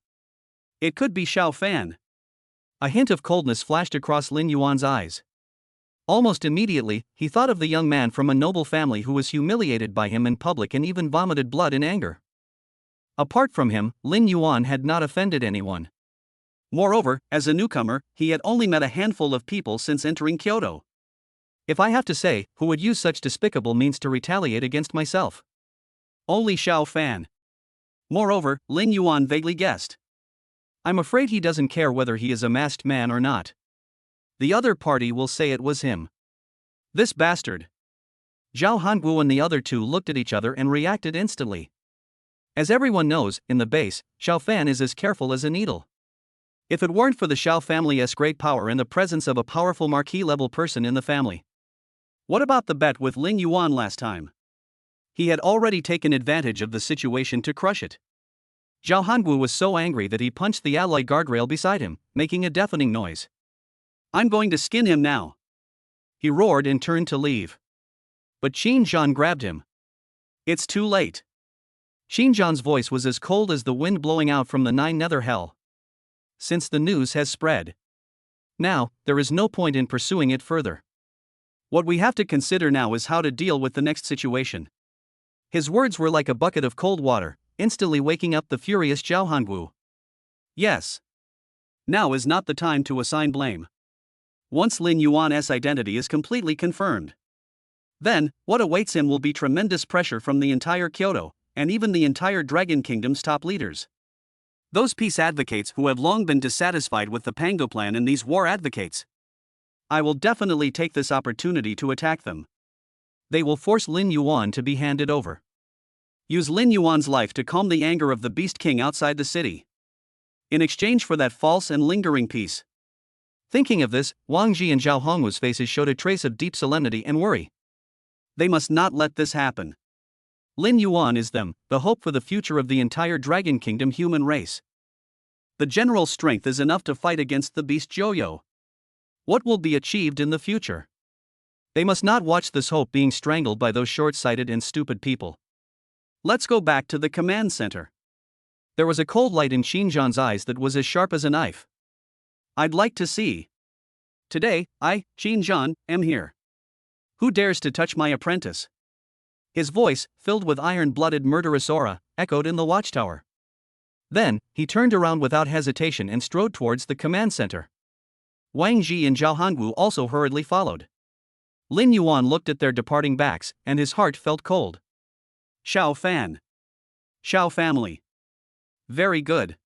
Speaker 1: It could be Xiao Fan. A hint of coldness flashed across Lin Yuan's eyes. Almost immediately, he thought of the young man from a noble family who was humiliated by him in public and even vomited blood in anger. Apart from him, Lin Yuan had not offended anyone. Moreover, as a newcomer, he had only met a handful of people since entering Kyoto. If I have to say, who would use such despicable means to retaliate against myself? Only Xiao Fan. Moreover, Lin Yuan vaguely guessed. I'm afraid he doesn't care whether he is a masked man or not. The other party will say it was him. This bastard. Zhao Hangu and the other two looked at each other and reacted instantly. As everyone knows, in the base, Xiao Fan is as careful as a needle. If it weren't for the Xiao family's great power and the presence of a powerful marquis-level person in the family. What about the bet with Lin Yuan last time? He had already taken advantage of the situation to crush it. Zhao Hangu was so angry that he punched the alloy guardrail beside him, making a deafening noise. I'm going to skin him now. He roared and turned to leave. But Qin Zhan grabbed him. It's too late. Qin Zhan's voice was as cold as the wind blowing out from the nine nether hell. Since the news has spread. Now, there is no point in pursuing it further. What we have to consider now is how to deal with the next situation. His words were like a bucket of cold water, instantly waking up the furious Zhao Hangu. Yes. Now is not the time to assign blame. Once Lin Yuan's identity is completely confirmed. Then, what awaits him will be tremendous pressure from the entire Kyoto, and even the entire Dragon Kingdom's top leaders. Those peace advocates who have long been dissatisfied with the Pango plan and these war advocates. I will definitely take this opportunity to attack them. They will force Lin Yuan to be handed over. Use Lin Yuan's life to calm the anger of the Beast King outside the city. In exchange for that false and lingering peace. Thinking of this, Wang Ji and Zhao Hongwu's faces showed a trace of deep solemnity and worry. They must not let this happen. Lin Yuan is them, the hope for the future of the entire Dragon Kingdom human race. The general strength is enough to fight against the beast Joyo. What will be achieved in the future? They must not watch this hope being strangled by those short-sighted and stupid people. Let's go back to the command center. There was a cold light in Qin Zhan's eyes that was as sharp as a knife. I'd like to see. Today, I, Qin Zhan, am here. Who dares to touch my apprentice? His voice, filled with iron-blooded murderous aura, echoed in the watchtower. Then, he turned around without hesitation and strode towards the command center. Wang Ji and Zhao Hangu also hurriedly followed. Lin Yuan looked at their departing backs, and his heart felt cold. Xiao Fan. Xiao family. Very good.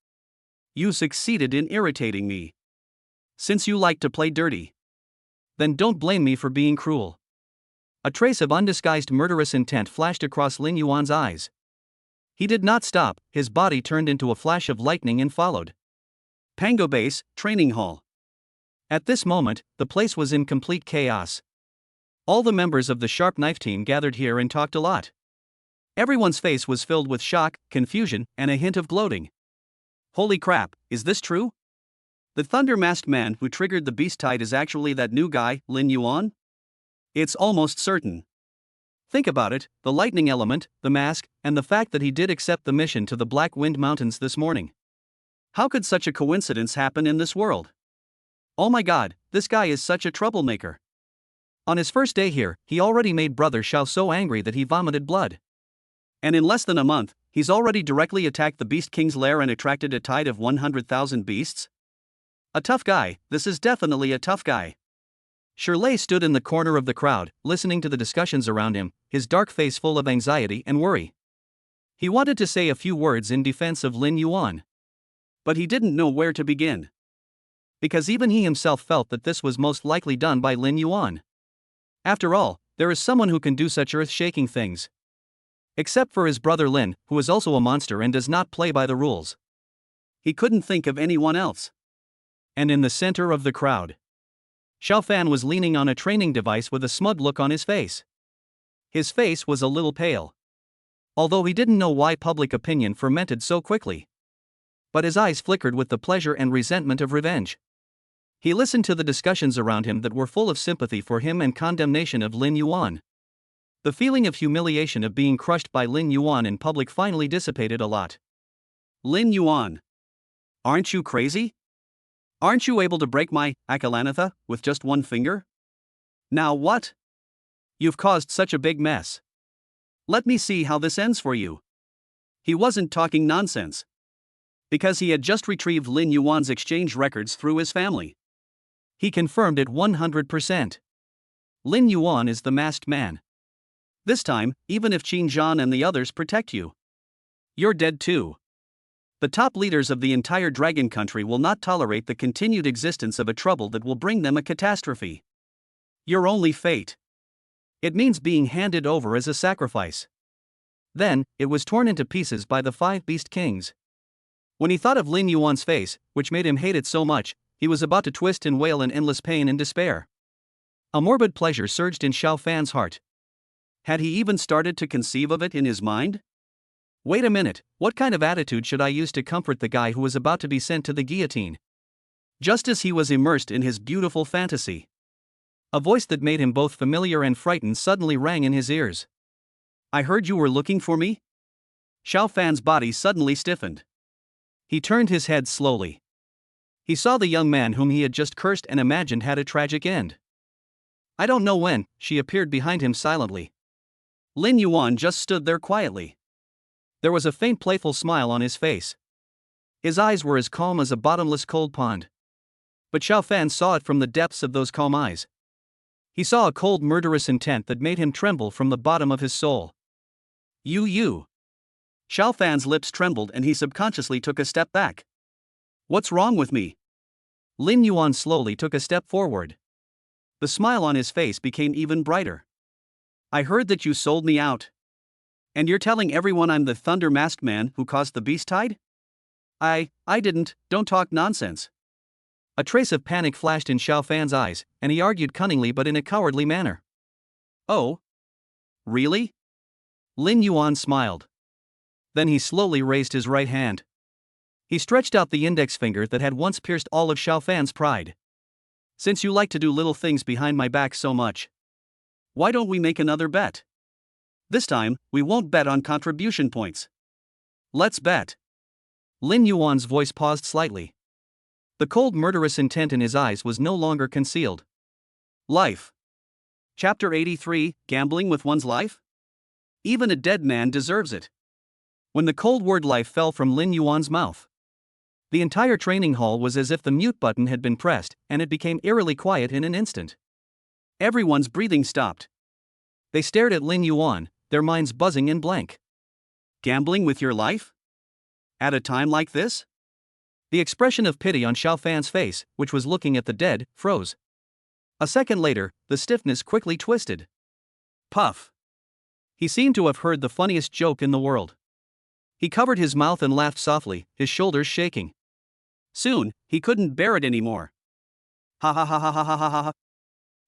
Speaker 1: You succeeded in irritating me. Since you like to play dirty, then don't blame me for being cruel. A trace of undisguised murderous intent flashed across Lin Yuan's eyes. He did not stop, his body turned into a flash of lightning and followed. Pango Base, Training Hall. At this moment, the place was in complete chaos. All the members of the Sharp Knife team gathered here and talked a lot. Everyone's face was filled with shock, confusion, and a hint of gloating. Holy crap, is this true? The Thunder Masked Man who triggered the beast tide is actually that new guy, Lin Yuan? It's almost certain. Think about it, the lightning element, the mask, and the fact that he did accept the mission to the Black Wind Mountains this morning. How could such a coincidence happen in this world? Oh my god, this guy is such a troublemaker. On his first day here, he already made Brother Xiao so angry that he vomited blood. And in less than a month, he's already directly attacked the Beast King's lair and attracted a tide of 100,000 beasts? A tough guy, this is definitely a tough guy. Shirley stood in the corner of the crowd, listening to the discussions around him, his dark face full of anxiety and worry. He wanted to say a few words in defense of Lin Yuan. But he didn't know where to begin. Because even he himself felt that this was most likely done by Lin Yuan. After all, there is someone who can do such earth-shaking things. Except for his brother Lin, who is also a monster and does not play by the rules. He couldn't think of anyone else. And in the center of the crowd, Xiao Fan was leaning on a training device with a smug look on his face. His face was a little pale. Although he didn't know why public opinion fermented so quickly. But his eyes flickered with the pleasure and resentment of revenge. He listened to the discussions around him that were full of sympathy for him and condemnation of Lin Yuan. The feeling of humiliation of being crushed by Lin Yuan in public finally dissipated a lot. Lin Yuan. Aren't you crazy? Aren't you able to break my Akalanatha with just one finger? Now what? You've caused such a big mess. Let me see how this ends for you. He wasn't talking nonsense. Because he had just retrieved Lin Yuan's exchange records through his family. He confirmed it 100%. Lin Yuan is the masked man. This time, even if Qin Zhan and the others protect you, you're dead too. The top leaders of the entire dragon country will not tolerate the continued existence of a trouble that will bring them a catastrophe. Your only fate. It means being handed over as a sacrifice. Then, it was torn into pieces by the 5 Beast Kings. When he thought of Lin Yuan's face, which made him hate it so much, he was about to twist and wail in endless pain and despair. A morbid pleasure surged in Xiao Fan's heart. Had he even started to conceive of it in his mind? Wait a minute, what kind of attitude should I use to comfort the guy who was about to be sent to the guillotine? Just as he was immersed in his beautiful fantasy, a voice that made him both familiar and frightened suddenly rang in his ears. I heard you were looking for me? Xiao Fan's body suddenly stiffened. He turned his head slowly. He saw the young man whom he had just cursed and imagined had a tragic end. I don't know when, she appeared behind him silently. Lin Yuan just stood there quietly. There was a faint playful smile on his face. His eyes were as calm as a bottomless cold pond. But Xiao Fan saw it from the depths of those calm eyes. He saw a cold murderous intent that made him tremble from the bottom of his soul. You. Xiao Fan's lips trembled and he subconsciously took a step back. What's wrong with me? Lin Yuan slowly took a step forward. The smile on his face became even brighter. I heard that you sold me out. And you're telling everyone I'm the Thunder Masked Man who caused the beast tide? I didn't, don't talk nonsense. A trace of panic flashed in Xiao Fan's eyes, and he argued cunningly but in a cowardly manner. Oh? Really? Lin Yuan smiled. Then he slowly raised his right hand. He stretched out the index finger that had once pierced all of Xiao Fan's pride. Since you like to do little things behind my back so much, why don't we make another bet? This time, we won't bet on contribution points. Let's bet. Lin Yuan's voice paused slightly. The cold murderous intent in his eyes was no longer concealed. Life. Chapter 83, Gambling with One's Life? Even a dead man deserves it. When the cold word life fell from Lin Yuan's mouth, the entire training hall was as if the mute button had been pressed, and it became eerily quiet in an instant. Everyone's breathing stopped. They stared at Lin Yuan, their minds buzzing in blank. Gambling with your life? At a time like this? The expression of pity on Xiao Fan's face, which was looking at the dead, froze. A second later, the stiffness quickly twisted. Puff. He seemed to have heard the funniest joke in the world. He covered his mouth and laughed softly, his shoulders shaking. Soon, he couldn't bear it anymore. Ha ha ha ha ha ha ha ha.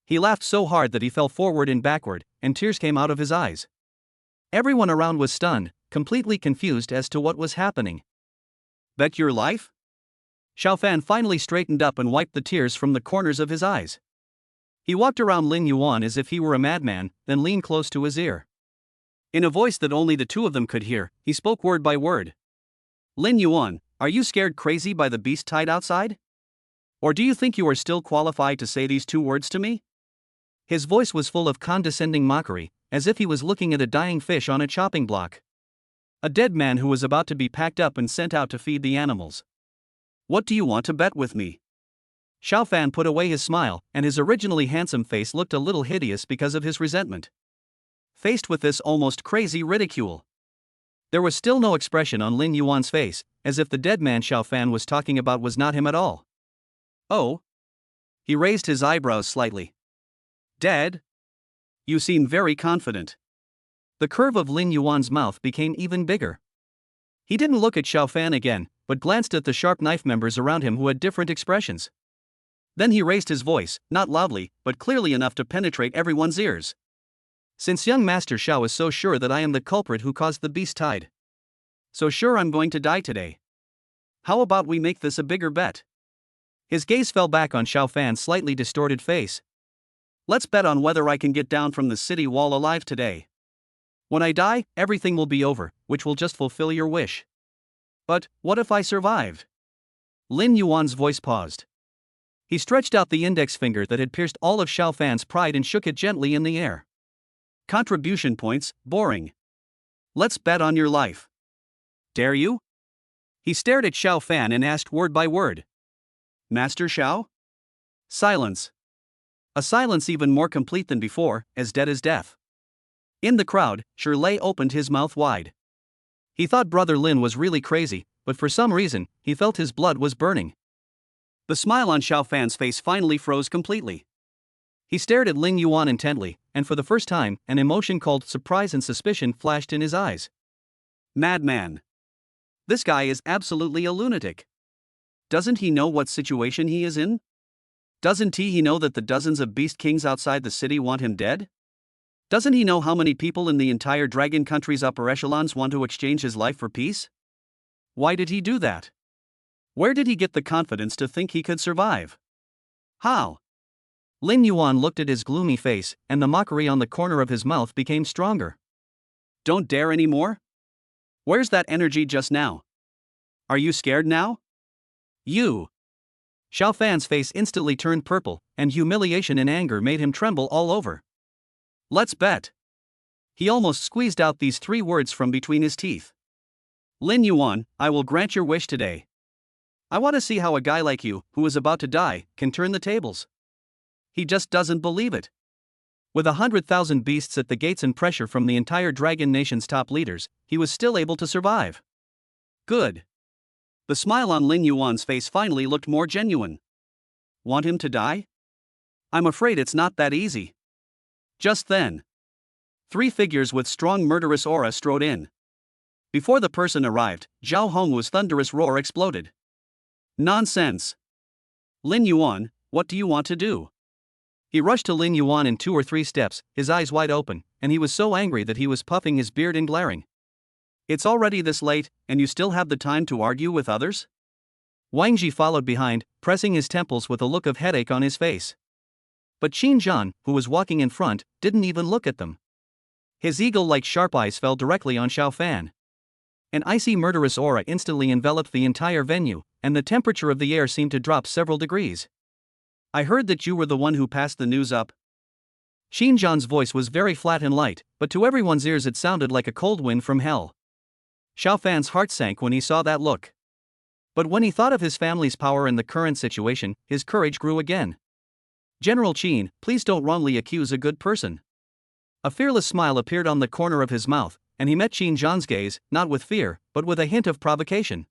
Speaker 1: He laughed so hard that he fell forward and backward, and tears came out of his eyes. Everyone around was stunned, completely confused as to what was happening. Bet your life? Xiao Fan finally straightened up and wiped the tears from the corners of his eyes. He walked around Lin Yuan as if he were a madman, then leaned close to his ear. In a voice that only the two of them could hear, he spoke word by word. Lin Yuan, are you scared crazy by the beast tide outside? Or do you think you are still qualified to say these two words to me? His voice was full of condescending mockery, as if he was looking at a dying fish on a chopping block. A dead man who was about to be packed up and sent out to feed the animals. What do you want to bet with me? Xiao Fan put away his smile, and his originally handsome face looked a little hideous because of his resentment. Faced with this almost crazy ridicule, there was still no expression on Lin Yuan's face, as if the dead man Xiao Fan was talking about was not him at all. Oh? He raised his eyebrows slightly. Dead? You seem very confident. The curve of Lin Yuan's mouth became even bigger. He didn't look at Xiao Fan again, but glanced at the sharp knife members around him who had different expressions. Then he raised his voice, not loudly, but clearly enough to penetrate everyone's ears. Since young Master Xiao is so sure that I am the culprit who caused the beast tide. So sure I'm going to die today. How about we make this a bigger bet? His gaze fell back on Xiao Fan's slightly distorted face. Let's bet on whether I can get down from the city wall alive today. When I die, everything will be over, which will just fulfill your wish. But, what if I survived? Lin Yuan's voice paused. He stretched out the index finger that had pierced all of Xiao Fan's pride and shook it gently in the air. Contribution points, boring. Let's bet on your life. Dare you? He stared at Xiao Fan and asked word by word. Master Xiao? Silence. A silence even more complete than before, as dead as death. In the crowd, Shirley opened his mouth wide. He thought Brother Lin was really crazy, but for some reason, he felt his blood was burning. The smile on Xiao Fan's face finally froze completely. He stared at Lin Yuan intently, and for the first time, an emotion called surprise and suspicion flashed in his eyes. Madman. This guy is absolutely a lunatic. Doesn't he know what situation he is in? Doesn't he know that the dozens of beast kings outside the city want him dead? Doesn't he know how many people in the entire dragon country's upper echelons want to exchange his life for peace? Why did he do that? Where did he get the confidence to think he could survive? How? Lin Yuan looked at his gloomy face, and the mockery on the corner of his mouth became stronger. Don't dare anymore? Where's that energy just now? Are you scared now? You. Xiao Fan's face instantly turned purple, and humiliation and anger made him tremble all over. Let's bet. He almost squeezed out these 3 words from between his teeth. Lin Yuan, I will grant your wish today. I want to see how a guy like you, who is about to die, can turn the tables. He just doesn't believe it. With 100,000 beasts at the gates and pressure from the entire dragon nation's top leaders, he was still able to survive. Good. The smile on Lin Yuan's face finally looked more genuine. Want him to die? I'm afraid it's not that easy. Just then, 3 figures with strong murderous aura strode in. Before the person arrived, Zhao Hongwu's thunderous roar exploded. Nonsense. Lin Yuan, what do you want to do? He rushed to Lin Yuan in 2 or 3 steps, his eyes wide open, and he was so angry that he was puffing his beard and glaring. It's already this late, and you still have the time to argue with others? Wang Ji followed behind, pressing his temples with a look of headache on his face. But Qin Zhan, who was walking in front, didn't even look at them. His eagle-like sharp eyes fell directly on Xiao Fan. An icy murderous aura instantly enveloped the entire venue, and the temperature of the air seemed to drop several degrees. I heard that you were the one who passed the news up. Qin Zhan's voice was very flat and light, but to everyone's ears it sounded like a cold wind from hell. Xiao Fan's heart sank when he saw that look. But when he thought of his family's power in the current situation, his courage grew again. General Qin, please don't wrongly accuse a good person. A fearless smile appeared on the corner of his mouth, and he met Qin Zhan's gaze, not with fear, but with a hint of provocation.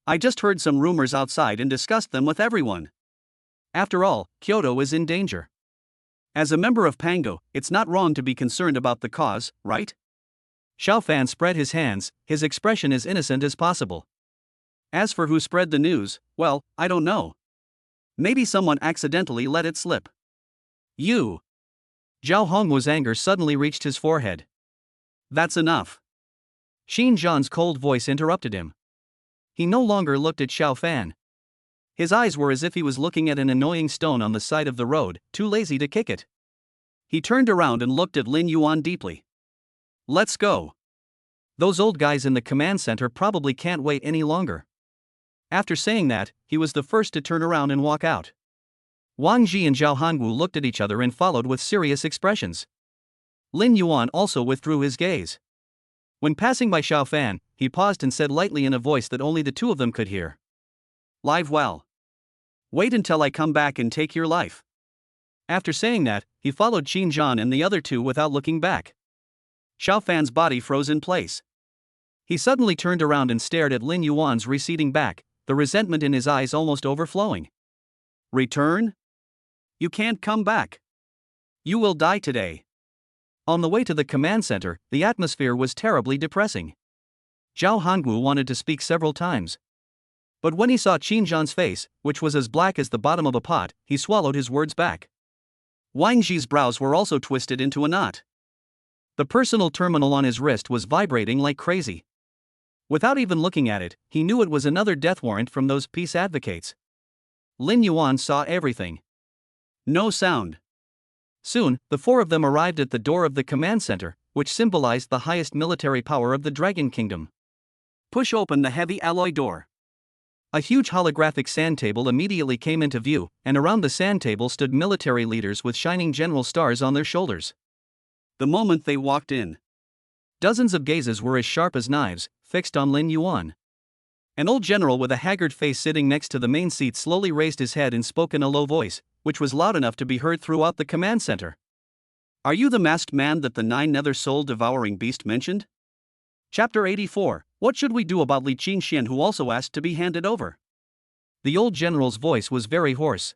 Speaker 1: I just heard some rumors outside and discussed them with everyone. After all, Kyoto is in danger. As a member of Pango, it's not wrong to be concerned about the cause, right? Xiao Fan spread his hands, his expression as innocent as possible. As for who spread the news, well, I don't know. Maybe someone accidentally let it slip. You. Zhao Hongwu's anger suddenly reached his forehead. That's enough. Qin Zhan's cold voice interrupted him. He no longer looked at Xiao Fan. His eyes were as if he was looking at an annoying stone on the side of the road, too lazy to kick it. He turned around and looked at Lin Yuan deeply. Let's go. Those old guys in the command center probably can't wait any longer. After saying that, he was the first to turn around and walk out. Wang Ji and Zhao Hongwu looked at each other and followed with serious expressions. Lin Yuan also withdrew his gaze. When passing by Xiao Fan, he paused and said lightly in a voice that only the two of them could hear. Live well. Wait until I come back and take your life. After saying that, he followed Qin Zhan and the other two without looking back. Xiao Fan's body froze in place. He suddenly turned around and stared at Lin Yuan's receding back, the resentment in his eyes almost overflowing. Return? You can't come back. You will die today. On the way to the command center, the atmosphere was terribly depressing. Zhao Hongwu wanted to speak several times. But when he saw Qin Zhan's face, which was as black as the bottom of a pot, he swallowed his words back. Wang Zhi's brows were also twisted into a knot. The personal terminal on his wrist was vibrating like crazy. Without even looking at it, he knew it was another death warrant from those peace advocates. Lin Yuan saw everything. No sound. Soon, the four of them arrived at the door of the command center, which symbolized the highest military power of the Dragon Kingdom. Push open the heavy alloy door. A huge holographic sand table immediately came into view, and around the sand table stood military leaders with shining general stars on their shoulders. The moment they walked in, dozens of gazes were as sharp as knives, fixed on Lin Yuan. An old general with a haggard face sitting next to the main seat slowly raised his head and spoke in a low voice, which was loud enough to be heard throughout the command center. Are you the masked man that the 9 nether soul devouring beast mentioned? Chapter 84. What should we do about Li Qingxian, who also asked to be handed over? The old general's voice was very hoarse.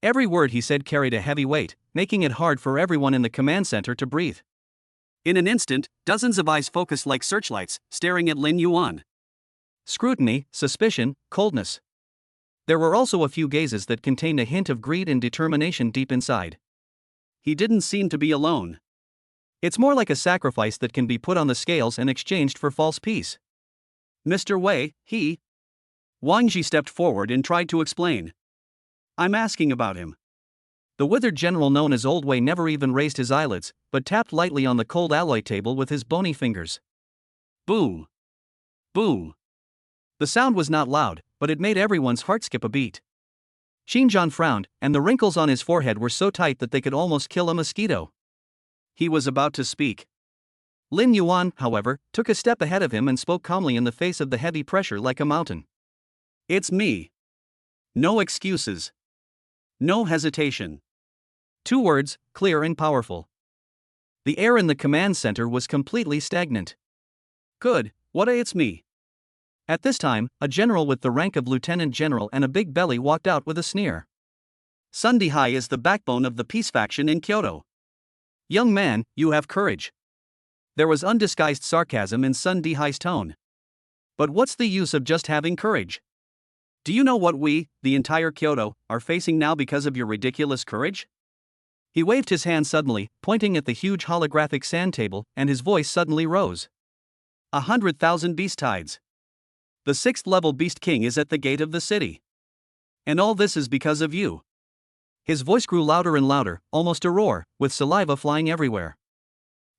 Speaker 1: Every word he said carried a heavy weight, making it hard for everyone in the command center to breathe. In an instant, dozens of eyes focused like searchlights, staring at Lin Yuan. Scrutiny, suspicion, coldness. There were also a few gazes that contained a hint of greed and determination deep inside. He didn't seem to be alone. It's more like a sacrifice that can be put on the scales and exchanged for false peace. Mr. Wei, Wang Zhi stepped forward and tried to explain. I'm asking about him. The withered general known as Old Wei never even raised his eyelids, but tapped lightly on the cold alloy table with his bony fingers. Boom! Boom! The sound was not loud, but it made everyone's heart skip a beat. Qin Zhan frowned, and the wrinkles on his forehead were so tight that they could almost kill a mosquito. He was about to speak. Lin Yuan, however, took a step ahead of him and spoke calmly in the face of the heavy pressure like a mountain. It's me. No excuses. No hesitation. 2 words, clear and powerful. The air in the command center was completely stagnant. Good, it's me. At this time, a general with the rank of lieutenant general and a big belly walked out with a sneer. Sun Dihai is the backbone of the peace faction in Kyoto. Young man, you have courage. There was undisguised sarcasm in Sun Dihai's tone. But what's the use of just having courage? Do you know what we, the entire Kyoto, are facing now because of your ridiculous courage? He waved his hand suddenly, pointing at the huge holographic sand table, and his voice suddenly rose. 100,000 beast tides. The 6th level beast king is at the gate of the city. And all this is because of you. His voice grew louder and louder, almost a roar, with saliva flying everywhere.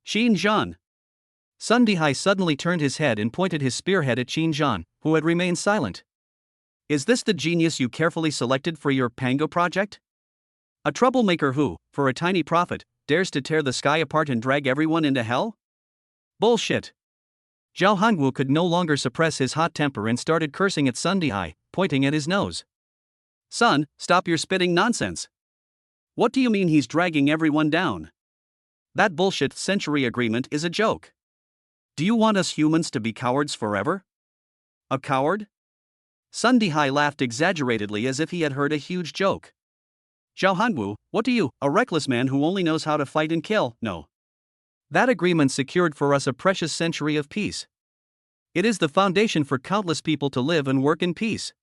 Speaker 1: Qin Zhan. Sun Dihai suddenly turned his head and pointed his spearhead at Qin Zhan, who had remained silent. Is this the genius you carefully selected for your Pango project? A troublemaker who, for a tiny profit, dares to tear the sky apart and drag everyone into hell? Bullshit. Zhao Hongwu could no longer suppress his hot temper and started cursing at Sun Dihai, pointing at his nose. Son, stop your spitting nonsense. What do you mean he's dragging everyone down? That bullshit century agreement is a joke. Do you want us humans to be cowards forever? A coward? Sun Dihai laughed exaggeratedly as if he had heard a huge joke. Zhao Hongwu, what do you, a reckless man who only knows how to fight and kill, know? That agreement secured for us a precious century of peace. It is the foundation for countless people to live and work in peace.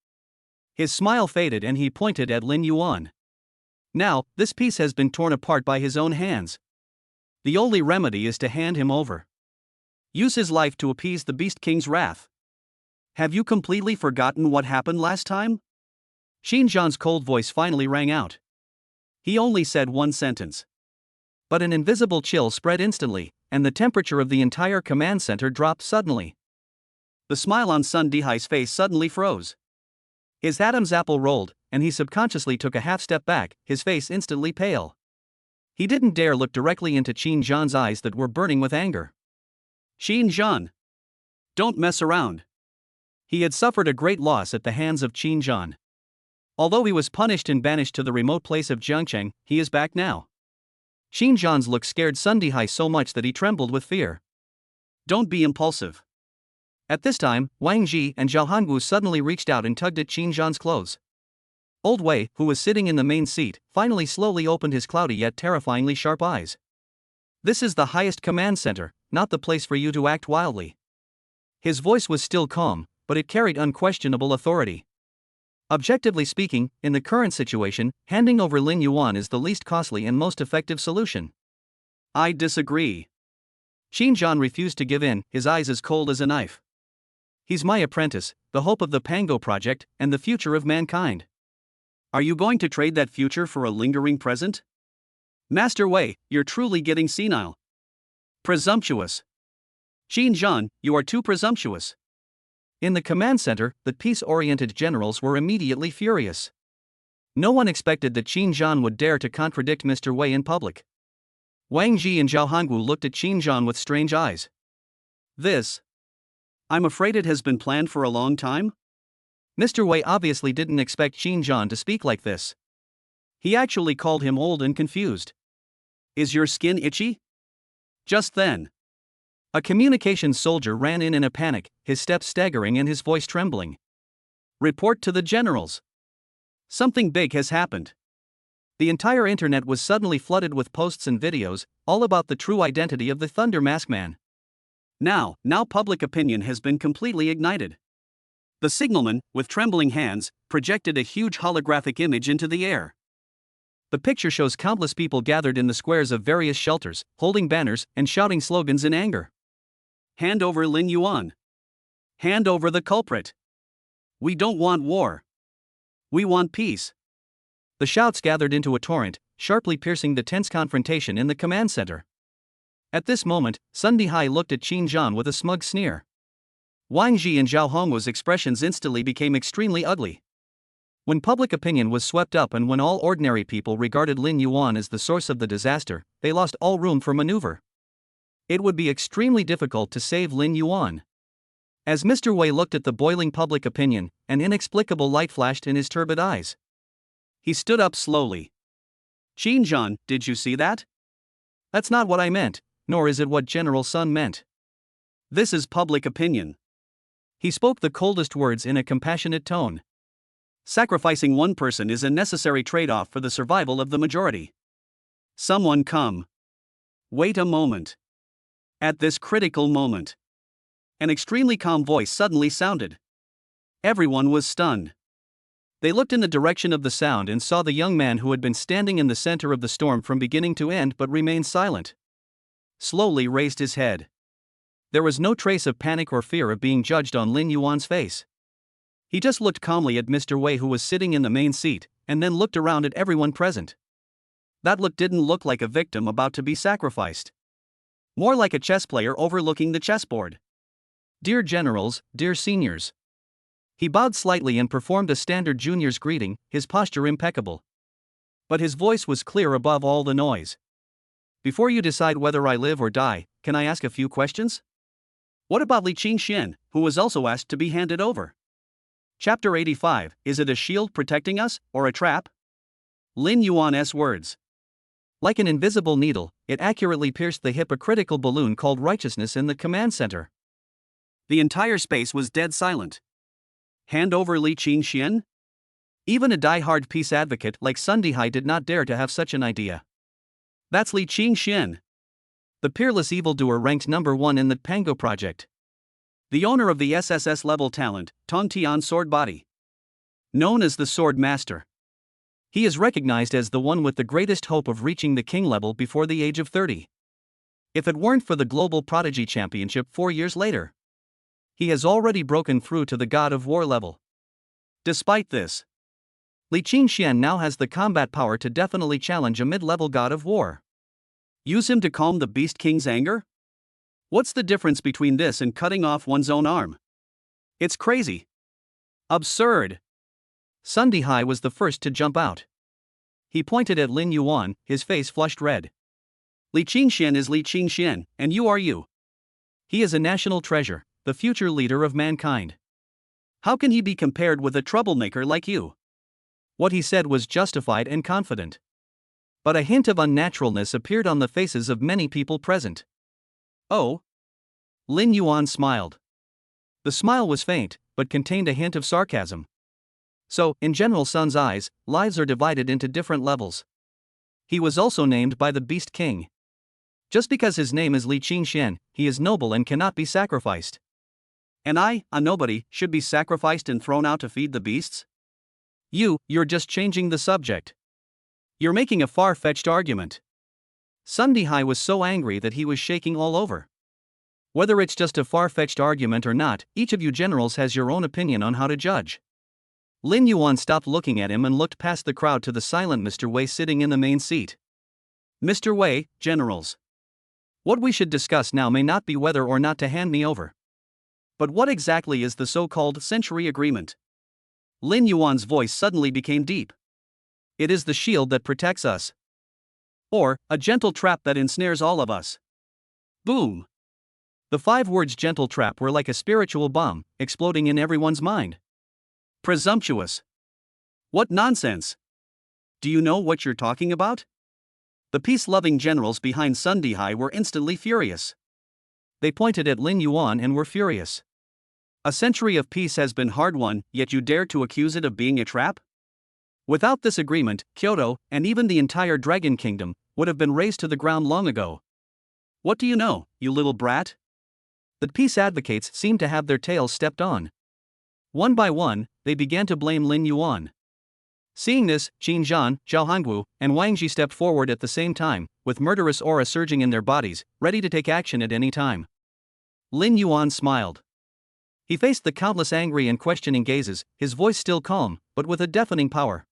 Speaker 1: His smile faded and he pointed at Lin Yuan. Now, this peace has been torn apart by his own hands. The only remedy is to hand him over. Use his life to appease the Beast King's wrath. Have you completely forgotten what happened last time? Qin Zhan's cold voice finally rang out. He only said one sentence. But an invisible chill spread instantly, and the temperature of the entire command center dropped suddenly. The smile on Sun Dihai's face suddenly froze. His Adam's apple rolled, and he subconsciously took a half step back, his face instantly pale. He didn't dare look directly into Qin Zhan's eyes that were burning with anger. Qin Zhan. Don't mess around. He had suffered a great loss at the hands of Qin Zhan. Although he was punished and banished to the remote place of Jiangcheng, he is back now. Qin Zhan's look scared Sun Dihai so much that he trembled with fear. Don't be impulsive. At this time, Wang Ji and Zhao Hangu suddenly reached out and tugged at Qin Zhan's clothes. Old Wei, who was sitting in the main seat, finally slowly opened his cloudy yet terrifyingly sharp eyes. This is the highest command center, not the place for you to act wildly. His voice was still calm, but it carried unquestionable authority. Objectively speaking, in the current situation, handing over Lin Yuan is the least costly and most effective solution. I disagree. Qin Zhan refused to give in, his eyes as cold as a knife. He's my apprentice, the hope of the Pango project, and the future of mankind. Are you going to trade that future for a lingering present? Master Wei, you're truly getting senile. Presumptuous. Qin Zhan, you are too presumptuous. In the command center, the peace-oriented generals were immediately furious. No one expected that Qin Zhan would dare to contradict Mr. Wei in public. Wang Ji and Zhao Hangu looked at Qin Zhan with strange eyes. I'm afraid it has been planned for a long time? Mr. Wei obviously didn't expect Qin Zhan to speak like this. He actually called him old and confused. Is your skin itchy? Just then, a communications soldier ran in a panic, his steps staggering and his voice trembling. Report to the generals. Something big has happened. The entire internet was suddenly flooded with posts and videos, all about the true identity of the Thunder Mask Man. Now public opinion has been completely ignited. The signalman, with trembling hands, projected a huge holographic image into the air. The picture shows countless people gathered in the squares of various shelters, holding banners and shouting slogans in anger. Hand over Lin Yuan. Hand over the culprit. We don't want war. We want peace. The shouts gathered into a torrent, sharply piercing the tense confrontation in the command center. At this moment, Sun Dihai looked at Qin Zhan with a smug sneer. Wang Ji and Zhao Hongwu's expressions instantly became extremely ugly. When public opinion was swept up and when all ordinary people regarded Lin Yuan as the source of the disaster, they lost all room for maneuver. It would be extremely difficult to save Lin Yuan. As Mr. Wei looked at the boiling public opinion, an inexplicable light flashed in his turbid eyes. He stood up slowly. Qin Zhan, did you see that? That's not what I meant, nor is it what General Sun meant. This is public opinion. He spoke the coldest words in a compassionate tone. Sacrificing one person is a necessary trade-off for the survival of the majority. Someone come. Wait a moment. At this critical moment, an extremely calm voice suddenly sounded. Everyone was stunned. They looked in the direction of the sound and saw the young man who had been standing in the center of the storm from beginning to end but remained silent. Slowly raised his head. There was no trace of panic or fear of being judged on Lin Yuan's face. He just looked calmly at Mr. Wei, who was sitting in the main seat, and then looked around at everyone present. That look didn't look like a victim about to be sacrificed. More like a chess player overlooking the chessboard. Dear generals, dear seniors. He bowed slightly and performed a standard junior's greeting, his posture impeccable. But his voice was clear above all the noise. Before you decide whether I live or die, can I ask a few questions? What about Li Qingxian, who was also asked to be handed over? Chapter 85, is it a shield protecting us, or a trap? Lin Yuan's words. Like an invisible needle, it accurately pierced the hypocritical balloon called righteousness in the command center. The entire space was dead silent. Hand over Li Qingxian? Even a die-hard peace advocate like Sun Dihai did not dare to have such an idea. That's Li Qingxian. The peerless evildoer ranked number 1 in the Pango project. The owner of the SSS-level talent, Tong Tian Sword Body. Known as the Sword Master. He is recognized as the one with the greatest hope of reaching the king level before the age of 30. If it weren't for the Global Prodigy Championship 4 years later, he has already broken through to the God of War level. Despite this, Li Qingxian now has the combat power to definitely challenge a mid-level God of War. Use him to calm the Beast King's anger? What's the difference between this and cutting off one's own arm? It's crazy. Absurd. Sun Dihai was the first to jump out. He pointed at Lin Yuan, his face flushed red. Li Qingxian is Li Qingxian, and you are you. He is a national treasure, the future leader of mankind. How can he be compared with a troublemaker like you? What he said was justified and confident. But a hint of unnaturalness appeared on the faces of many people present. Oh? Lin Yuan smiled. The smile was faint, but contained a hint of sarcasm. So, in General Sun's eyes, lives are divided into different levels. He was also named by the Beast King. Just because his name is Li Qingxian, he is noble and cannot be sacrificed. And I, a nobody, should be sacrificed and thrown out to feed the beasts? You're just changing the subject. You're making a far-fetched argument. Sun Dihai was so angry that he was shaking all over. Whether it's just a far-fetched argument or not, each of you generals has your own opinion on how to judge. Lin Yuan stopped looking at him and looked past the crowd to the silent Mr. Wei sitting in the main seat. Mr. Wei, generals. What we should discuss now may not be whether or not to hand me over. But what exactly is the so-called century agreement? Lin Yuan's voice suddenly became deep. It is the shield that protects us. Or, a gentle trap that ensnares all of us. Boom! The 5 words gentle trap were like a spiritual bomb, exploding in everyone's mind. Presumptuous. What nonsense! Do you know what you're talking about? The peace-loving generals behind Sun Dihai were instantly furious. They pointed at Lin Yuan and were furious. A century of peace has been hard-won, yet you dare to accuse it of being a trap? Without this agreement, Kyoto, and even the entire Dragon Kingdom, would have been razed to the ground long ago. What do you know, you little brat? The peace advocates seemed to have their tails stepped on. One by one, they began to blame Lin Yuan. Seeing this, Qin Zhan, Zhao Hangwu, and Wang Ji stepped forward at the same time, with murderous aura surging in their bodies, ready to take action at any time. Lin Yuan smiled. He faced the countless angry and questioning gazes, his voice still calm, but with a deafening power.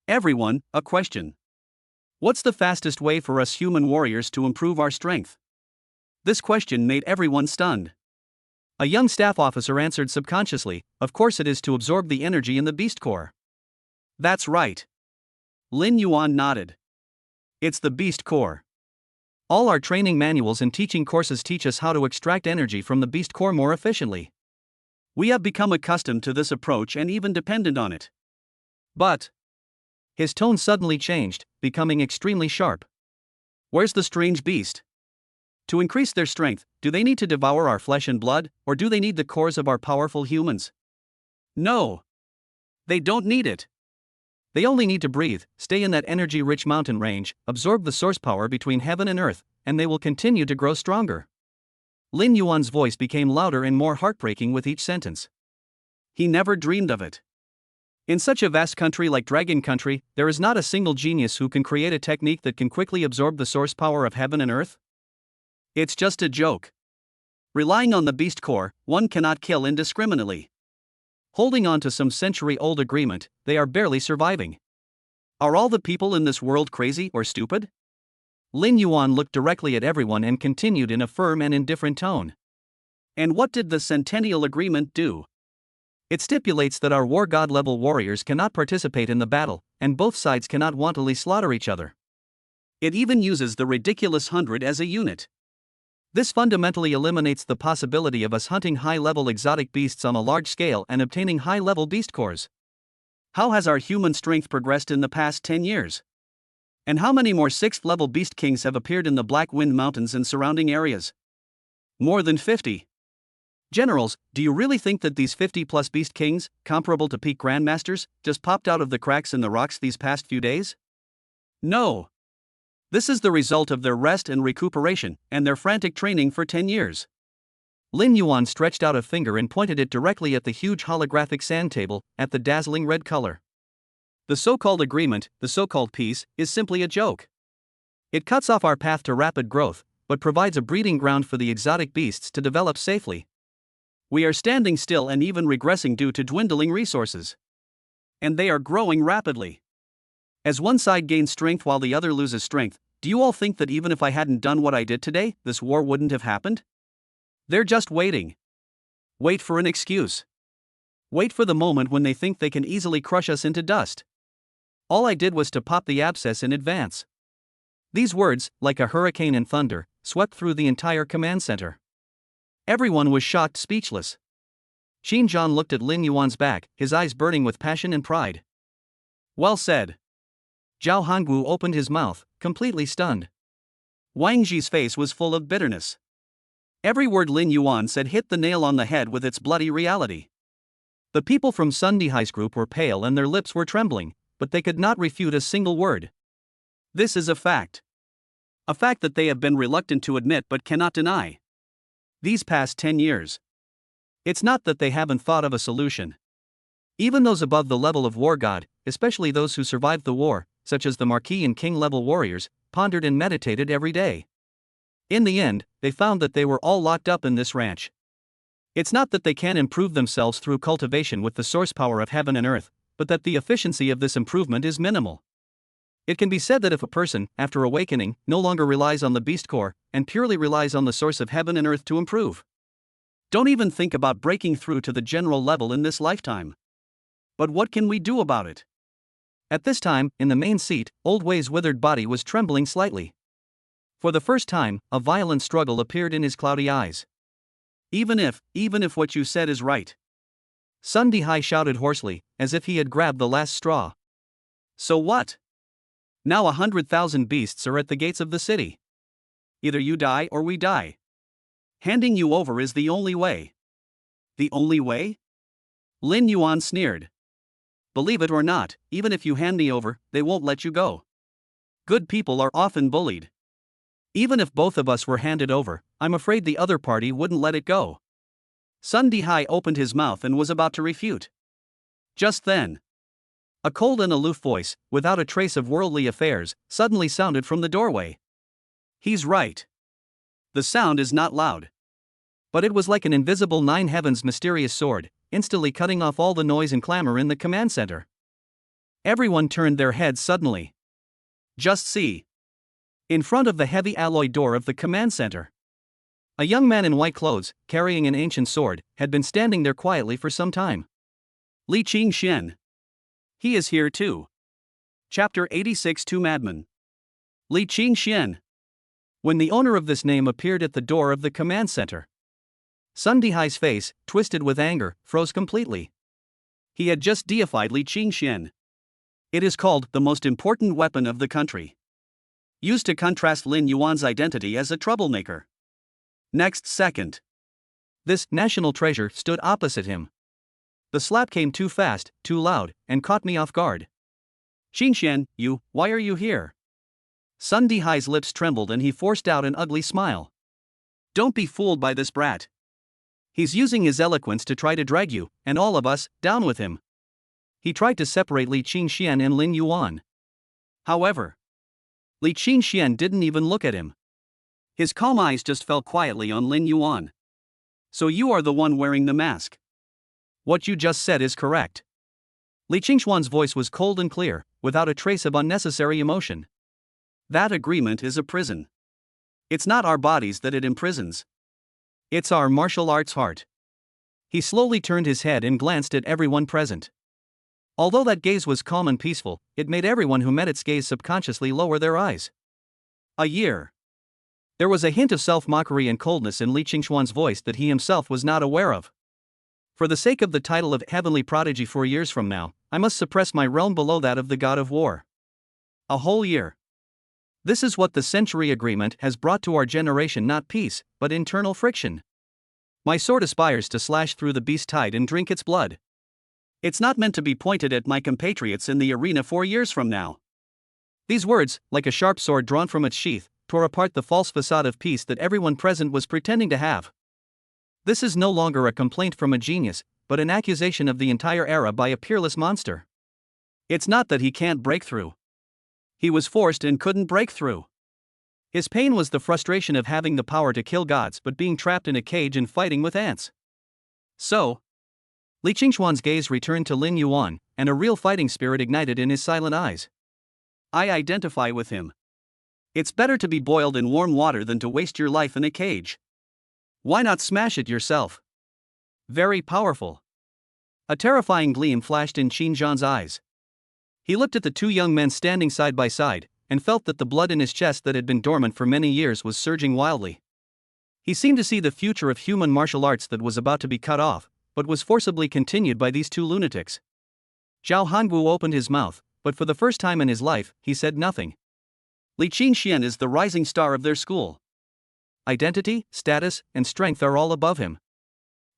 Speaker 1: Everyone, a question. What's the fastest way for us human warriors to improve our strength? This question made everyone stunned. A young staff officer answered subconsciously, of course it is to absorb the energy in the beast core. That's right. Lin Yuan nodded. It's the beast core. All our training manuals and teaching courses teach us how to extract energy from the beast core more efficiently. We have become accustomed to this approach and even dependent on it. But his tone suddenly changed, becoming extremely sharp. Where's the strange beast? To increase their strength, do they need to devour our flesh and blood, or do they need the cores of our powerful humans? No. They don't need it. They only need to breathe, stay in that energy-rich mountain range, absorb the source power between heaven and earth, and they will continue to grow stronger. Lin Yuan's voice became louder and more heartbreaking with each sentence. He never dreamed of it. In such a vast country like Dragon Country, there is not a single genius who can create a technique that can quickly absorb the source power of heaven and earth. It's just a joke. Relying on the beast core, one cannot kill indiscriminately. Holding on to some century-old agreement, they are barely surviving. Are all the people in this world crazy or stupid? Lin Yuan looked directly at everyone and continued in a firm and indifferent tone. And what did the Centennial Agreement do? It stipulates that our war god-level warriors cannot participate in the battle, and both sides cannot wantonly slaughter each other. It even uses the ridiculous 100 as a unit. This fundamentally eliminates the possibility of us hunting high-level exotic beasts on a large scale and obtaining high-level beast cores. How has our human strength progressed in the past 10 years? And how many more 6th-level beast kings have appeared in the Black Wind Mountains and surrounding areas? More than 50. Generals, do you really think that these 50-plus beast kings, comparable to peak grandmasters, just popped out of the cracks in the rocks these past few days? No. This is the result of their rest and recuperation, and their frantic training for 10 years. Lin Yuan stretched out a finger and pointed it directly at the huge holographic sand table, at the dazzling red color. The so-called agreement, the so-called peace, is simply a joke. It cuts off our path to rapid growth, but provides a breeding ground for the exotic beasts to develop safely. We are standing still and even regressing due to dwindling resources. And they are growing rapidly. As one side gains strength while the other loses strength, do you all think that even if I hadn't done what I did today, this war wouldn't have happened? They're just waiting. Wait for an excuse. Wait for the moment when they think they can easily crush us into dust. All I did was to pop the abscess in advance. These words, like a hurricane and thunder, swept through the entire command center. Everyone was shocked, speechless. Qin Zhan looked at Lin Yuan's back, his eyes burning with passion and pride. Well said. Zhao Hongwu opened his mouth, completely stunned. Wang Zhi's face was full of bitterness. Every word Lin Yuan said hit the nail on the head with its bloody reality. The people from Sun Dihai's group were pale and their lips were trembling, but they could not refute a single word. This is a fact. A fact that they have been reluctant to admit but cannot deny. These past 10 years. It's not that they haven't thought of a solution. Even those above the level of war god, especially those who survived the war, such as the Marquis and King level warriors, pondered and meditated every day. In the end, they found that they were all locked up in this ranch. It's not that they can improve themselves through cultivation with the source power of heaven and earth, but that the efficiency of this improvement is minimal. It can be said that if a person, after awakening, no longer relies on the beast core, and purely relies on the source of heaven and earth to improve. Don't even think about breaking through to the general level in this lifetime. But what can we do about it? At this time, in the main seat, Old Wei's withered body was trembling slightly. For the first time, a violent struggle appeared in his cloudy eyes. Even if what you said is right. Sun Dihai shouted hoarsely, as if he had grabbed the last straw. So what? Now 100,000 beasts are at the gates of the city. Either you die or we die. Handing you over is the only way. The only way? Lin Yuan sneered. Believe it or not, even if you hand me over, they won't let you go. Good people are often bullied. Even if both of us were handed over, I'm afraid the other party wouldn't let it go. Sun Dihai opened his mouth and was about to refute. Just then, a cold and aloof voice, without a trace of worldly affairs, suddenly sounded from the doorway. He's right. The sound is not loud. But it was like an invisible nine heavens mysterious sword, instantly cutting off all the noise and clamor in the command center. Everyone turned their heads suddenly. Just see. In front of the heavy alloy door of the command center, a young man in white clothes, carrying an ancient sword, had been standing there quietly for some time. Li Qingxian. He is here too. Chapter 86. Two Madmen. Li Qingxian. When the owner of this name appeared at the door of the command center, Sun Dihai's face, twisted with anger, froze completely. He had just deified Li Qingxian. It is called the most important weapon of the country. Used to contrast Lin Yuan's identity as a troublemaker. Next second, this national treasure stood opposite him. The slap came too fast, too loud, and caught me off guard. Qingxian, why are you here? Sun Dihai's lips trembled and he forced out an ugly smile. Don't be fooled by this brat. He's using his eloquence to try to drag you, and all of us, down with him. He tried to separate Li Qingxian and Lin Yuan. However, Li Qingxian didn't even look at him. His calm eyes just fell quietly on Lin Yuan. So you are the one wearing the mask. What you just said is correct. Li Qingxuan's voice was cold and clear, without a trace of unnecessary emotion. That agreement is a prison. It's not our bodies that it imprisons. It's our martial arts heart. He slowly turned his head and glanced at everyone present. Although that gaze was calm and peaceful, it made everyone who met its gaze subconsciously lower their eyes. A year. There was a hint of self-mockery and coldness in Li Qingxuan's voice that he himself was not aware of. For the sake of the title of Heavenly Prodigy 4 years from now, I must suppress my realm below that of the God of War. A whole year. This is what the Century Agreement has brought to our generation, not peace, but internal friction. My sword aspires to slash through the beast tide and drink its blood. It's not meant to be pointed at my compatriots in the arena 4 years from now. These words, like a sharp sword drawn from its sheath, tore apart the false facade of peace that everyone present was pretending to have. This is no longer a complaint from a genius, but an accusation of the entire era by a peerless monster. It's not that he can't break through. He was forced and couldn't break through. His pain was the frustration of having the power to kill gods but being trapped in a cage and fighting with ants. So, Li Qingxuan's gaze returned to Lin Yuan, and a real fighting spirit ignited in his silent eyes. I identify with him. It's better to be boiled in warm water than to waste your life in a cage. Why not smash it yourself? Very powerful. A terrifying gleam flashed in Qin Zhan's eyes. He looked at the two young men standing side by side, and felt that the blood in his chest that had been dormant for many years was surging wildly. He seemed to see the future of human martial arts that was about to be cut off, but was forcibly continued by these two lunatics. Zhao Hangu opened his mouth, but for the first time in his life, he said nothing. Li Qingxian is the rising star of their school. Identity, status, and strength are all above him.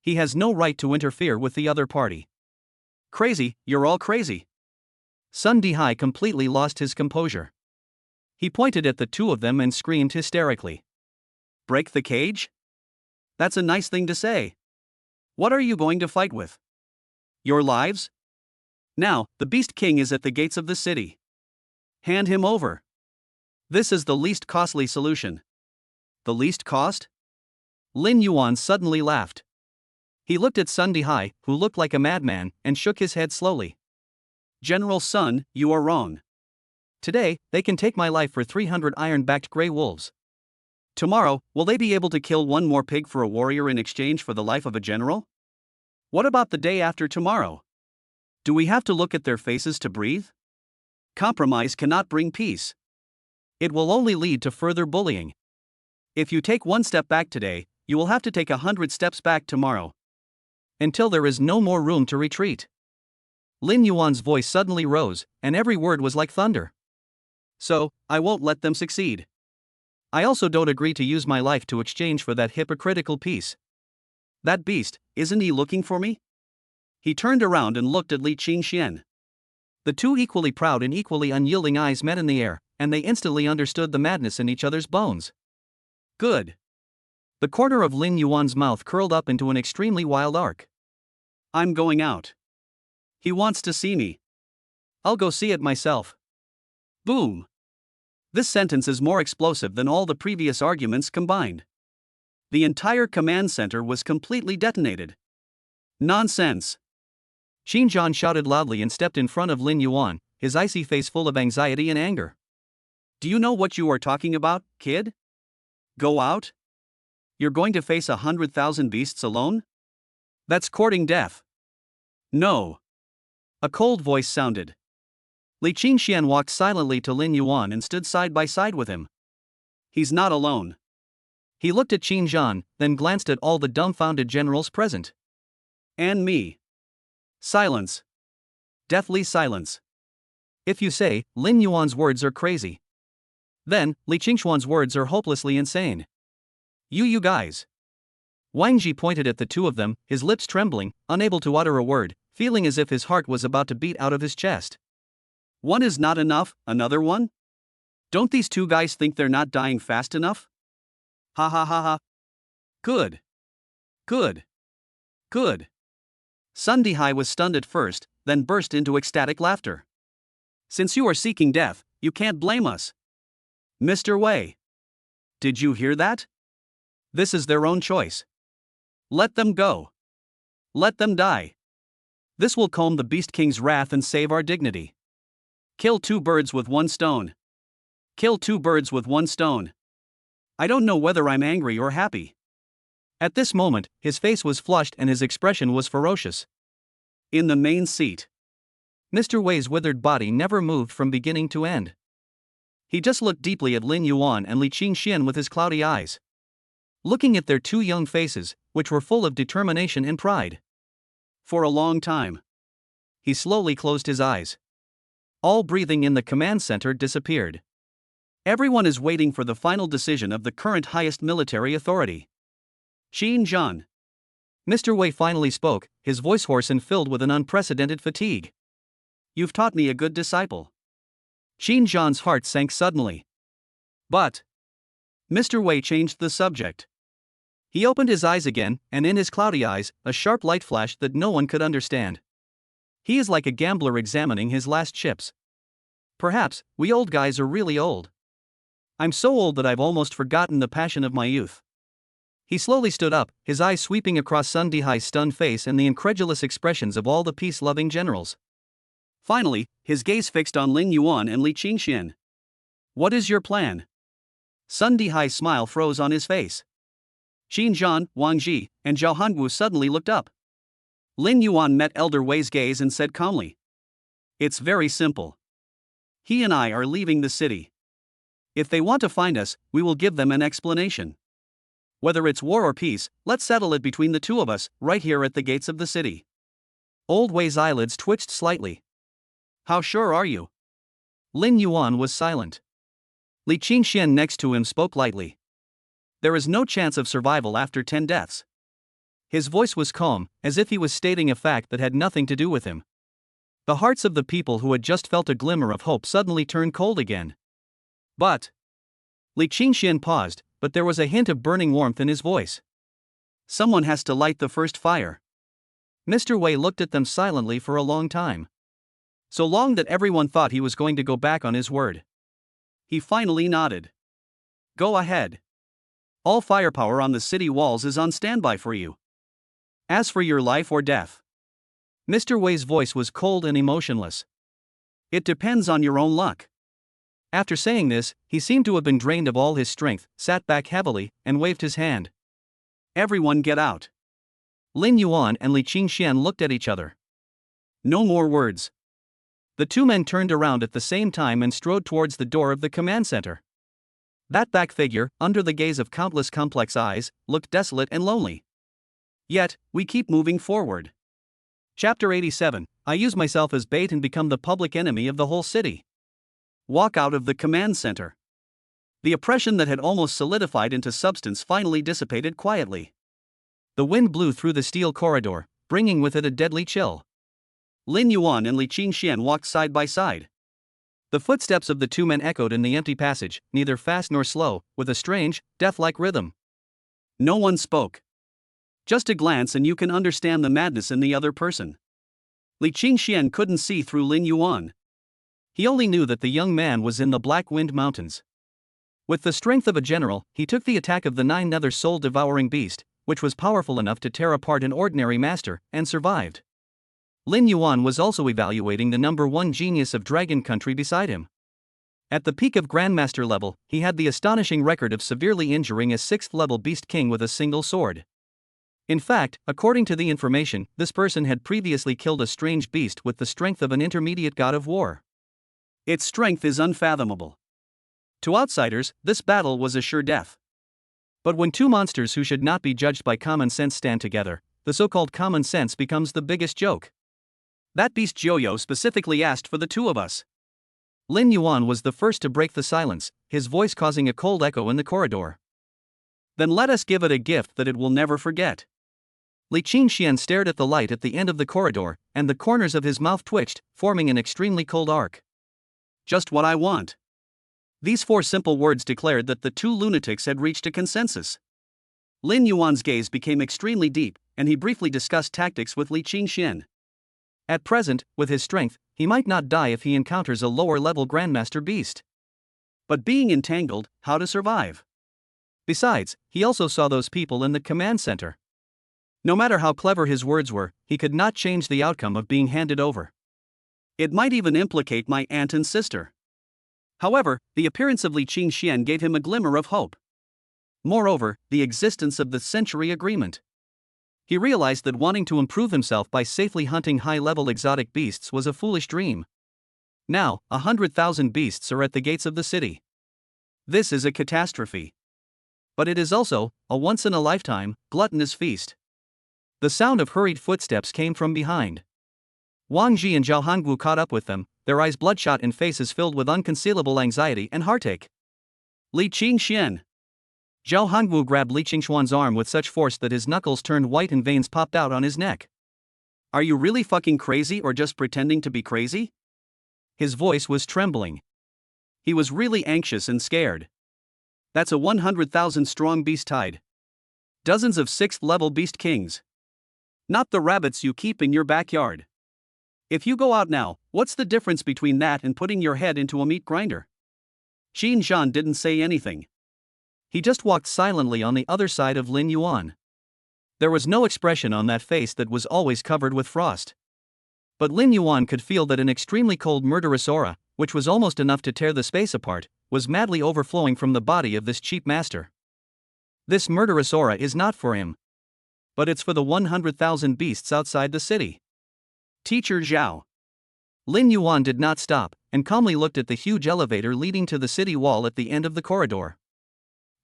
Speaker 1: He has no right to interfere with the other party. Crazy, you're all crazy. Sun Dihai completely lost his composure. He pointed at the two of them and screamed hysterically. Break the cage? That's a nice thing to say. What are you going to fight with? Your lives? Now, the Beast King is at the gates of the city. Hand him over. This is the least costly solution. The least cost? Lin Yuan suddenly laughed. He looked at Sun Dihai, who looked like a madman, and shook his head slowly. General Sun, you are wrong. Today, they can take my life for 300 iron-backed grey wolves. Tomorrow, will they be able to kill one more pig for a warrior in exchange for the life of a general? What about the day after tomorrow? Do we have to look at their faces to breathe? Compromise cannot bring peace. It will only lead to further bullying. If you take one step back today, you will have to take 100 steps back tomorrow. Until there is no more room to retreat. Lin Yuan's voice suddenly rose, and every word was like thunder. So, I won't let them succeed. I also don't agree to use my life to exchange for that hypocritical peace. That beast, isn't he looking for me? He turned around and looked at Li Qingxian. The two equally proud and equally unyielding eyes met in the air, and they instantly understood the madness in each other's bones. Good. The corner of Lin Yuan's mouth curled up into an extremely wild arc. I'm going out. He wants to see me. I'll go see it myself. Boom. This sentence is more explosive than all the previous arguments combined. The entire command center was completely detonated. Nonsense. Xinjiang shouted loudly and stepped in front of Lin Yuan, his icy face full of anxiety and anger. Do you know what you are talking about, kid? Go out? You're going to face 100,000 beasts alone? That's courting death. No. A cold voice sounded. Li Qingxian walked silently to Lin Yuan and stood side by side with him. He's not alone. He looked at Xinjiang, then glanced at all the dumbfounded generals present. And me. Silence. Deathly silence. If you say, Lin Yuan's words are crazy. Then, Li Qingxuan's words are hopelessly insane. You guys. Wang Ji pointed at the two of them, his lips trembling, unable to utter a word, feeling as if his heart was about to beat out of his chest. One is not enough, another one? Don't these two guys think they're not dying fast enough? Ha ha ha ha. Good. Good. Good. Sun Dihai was stunned at first, then burst into ecstatic laughter. Since you are seeking death, you can't blame us. Mr. Wei. Did you hear that? This is their own choice. Let them go. Let them die. This will calm the Beast King's wrath and save our dignity. Kill two birds with one stone. Kill two birds with one stone. I don't know whether I'm angry or happy. At this moment, his face was flushed and his expression was ferocious. In the main seat. Mr. Wei's withered body never moved from beginning to end. He just looked deeply at Lin Yuan and Li Qingxian with his cloudy eyes. Looking at their two young faces, which were full of determination and pride. For a long time. He slowly closed his eyes. All breathing in the command center disappeared. Everyone is waiting for the final decision of the current highest military authority. Xinjiang. Mr. Wei finally spoke, his voice hoarse and filled with an unprecedented fatigue. You've taught me a good disciple. Xinjiang's heart sank suddenly. But Mr. Wei changed the subject. He opened his eyes again, and in his cloudy eyes, a sharp light flashed that no one could understand. He is like a gambler examining his last chips. Perhaps, we old guys are really old. I'm so old that I've almost forgotten the passion of my youth. He slowly stood up, his eyes sweeping across Sun Dihai's stunned face and the incredulous expressions of all the peace-loving generals. Finally, his gaze fixed on Lin Yuan and Li Qingxian. What is your plan? Sun Dihai's smile froze on his face. Xinjiang, Wang Ji, and Zhao Hangu suddenly looked up. Lin Yuan met Elder Wei's gaze and said calmly. It's very simple. He and I are leaving the city. If they want to find us, we will give them an explanation. Whether it's war or peace, let's settle it between the two of us, right here at the gates of the city. Old Wei's eyelids twitched slightly. How sure are you? Lin Yuan was silent. Li Qingxian next to him spoke lightly. There is no chance of survival after 10 deaths. His voice was calm, as if he was stating a fact that had nothing to do with him. The hearts of the people who had just felt a glimmer of hope suddenly turned cold again. But Li Qingxian paused, but there was a hint of burning warmth in his voice. Someone has to light the first fire. Mr. Wei looked at them silently for a long time. So long that everyone thought he was going to go back on his word. He finally nodded. Go ahead. All firepower on the city walls is on standby for you. As for your life or death. Mr. Wei's voice was cold and emotionless. It depends on your own luck. After saying this, he seemed to have been drained of all his strength, sat back heavily, and waved his hand. Everyone get out. Lin Yuan and Li Qingxian looked at each other. No more words. The two men turned around at the same time and strode towards the door of the command center. That back figure, under the gaze of countless complex eyes, looked desolate and lonely. Yet, we keep moving forward. Chapter 87, I use myself as bait and become the public enemy of the whole city. Walk out of the command center. The oppression that had almost solidified into substance finally dissipated quietly. The wind blew through the steel corridor, bringing with it a deadly chill. Lin Yuan and Li Qingxian walked side by side. The footsteps of the two men echoed in the empty passage, neither fast nor slow, with a strange, death-like rhythm. No one spoke. Just a glance and you can understand the madness in the other person. Li Qingxian couldn't see through Lin Yuan. He only knew that the young man was in the Black Wind Mountains. With the strength of a general, he took the attack of the 9-nether soul-devouring beast, which was powerful enough to tear apart an ordinary master, and survived. Lin Yuan was also evaluating the number 1 genius of Dragon Country beside him. At the peak of Grandmaster level, he had the astonishing record of severely injuring a 6th-level Beast King with a single sword. In fact, according to the information, this person had previously killed a strange beast with the strength of an intermediate god of war. Its strength is unfathomable. To outsiders, this battle was a sure death. But when two monsters who should not be judged by common sense stand together, the so-called common sense becomes the biggest joke. That beast Joyo specifically asked for the two of us. Lin Yuan was the first to break the silence, his voice causing a cold echo in the corridor. Then let us give it a gift that it will never forget. Li Qingxian stared at the light at the end of the corridor, and the corners of his mouth twitched, forming an extremely cold arc. Just what I want. These 4 simple words declared that the two lunatics had reached a consensus. Lin Yuan's gaze became extremely deep, and he briefly discussed tactics with Li Qingxian. At present, with his strength, he might not die if he encounters a lower-level Grandmaster beast. But being entangled, how to survive? Besides, he also saw those people in the command center. No matter how clever his words were, he could not change the outcome of being handed over. It might even implicate my aunt and sister. However, the appearance of Li Qingxian gave him a glimmer of hope. Moreover, the existence of the Century Agreement. He realized that wanting to improve himself by safely hunting high-level exotic beasts was a foolish dream. Now, 100,000 beasts are at the gates of the city. This is a catastrophe. But it is also a once-in-a-lifetime, gluttonous feast. The sound of hurried footsteps came from behind. Wang Ji and Zhao Hongwu caught up with them, their eyes bloodshot and faces filled with unconcealable anxiety and heartache. Li Qingxian. Zhao Hongwu grabbed Li Qingxuan's arm with such force that his knuckles turned white and veins popped out on his neck. Are you really fucking crazy or just pretending to be crazy? His voice was trembling. He was really anxious and scared. That's a 100,000 strong beast tide. Dozens of 6th-level beast kings. Not the rabbits you keep in your backyard. If you go out now, what's the difference between that and putting your head into a meat grinder? Xin Zhan didn't say anything. He just walked silently on the other side of Lin Yuan. There was no expression on that face that was always covered with frost. But Lin Yuan could feel that an extremely cold murderous aura, which was almost enough to tear the space apart, was madly overflowing from the body of this cheap master. This murderous aura is not for him. But it's for the 100,000 beasts outside the city. Teacher Zhao. Lin Yuan did not stop, and calmly looked at the huge elevator leading to the city wall at the end of the corridor.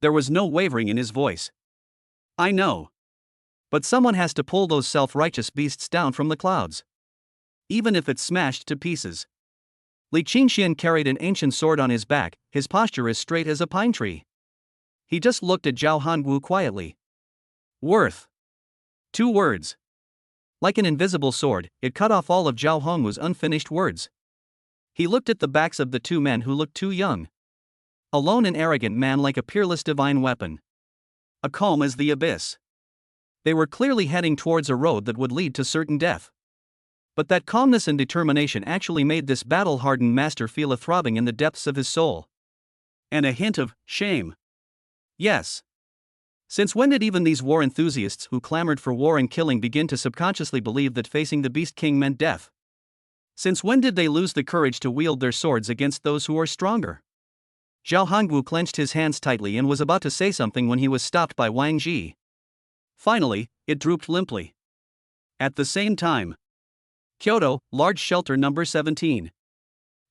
Speaker 1: There was no wavering in his voice. I know. But someone has to pull those self-righteous beasts down from the clouds. Even if it's smashed to pieces. Li Qingxian carried an ancient sword on his back, his posture as straight as a pine tree. He just looked at Zhao Hongwu quietly. Worth. 2 words. Like an invisible sword, it cut off all of Zhao Hongwu's unfinished words. He looked at the backs of the 2 men who looked too young. A lone and arrogant man like a peerless divine weapon. A calm as the abyss. They were clearly heading towards a road that would lead to certain death. But that calmness and determination actually made this battle-hardened master feel a throbbing in the depths of his soul. And a hint of shame. Yes. Since when did even these war enthusiasts who clamored for war and killing begin to subconsciously believe that facing the Beast King meant death? Since when did they lose the courage to wield their swords against those who are stronger? Zhao Hongwu clenched his hands tightly and was about to say something when he was stopped by Wang Ji. Finally, it drooped limply. At the same time. Kyoto, large shelter number 17.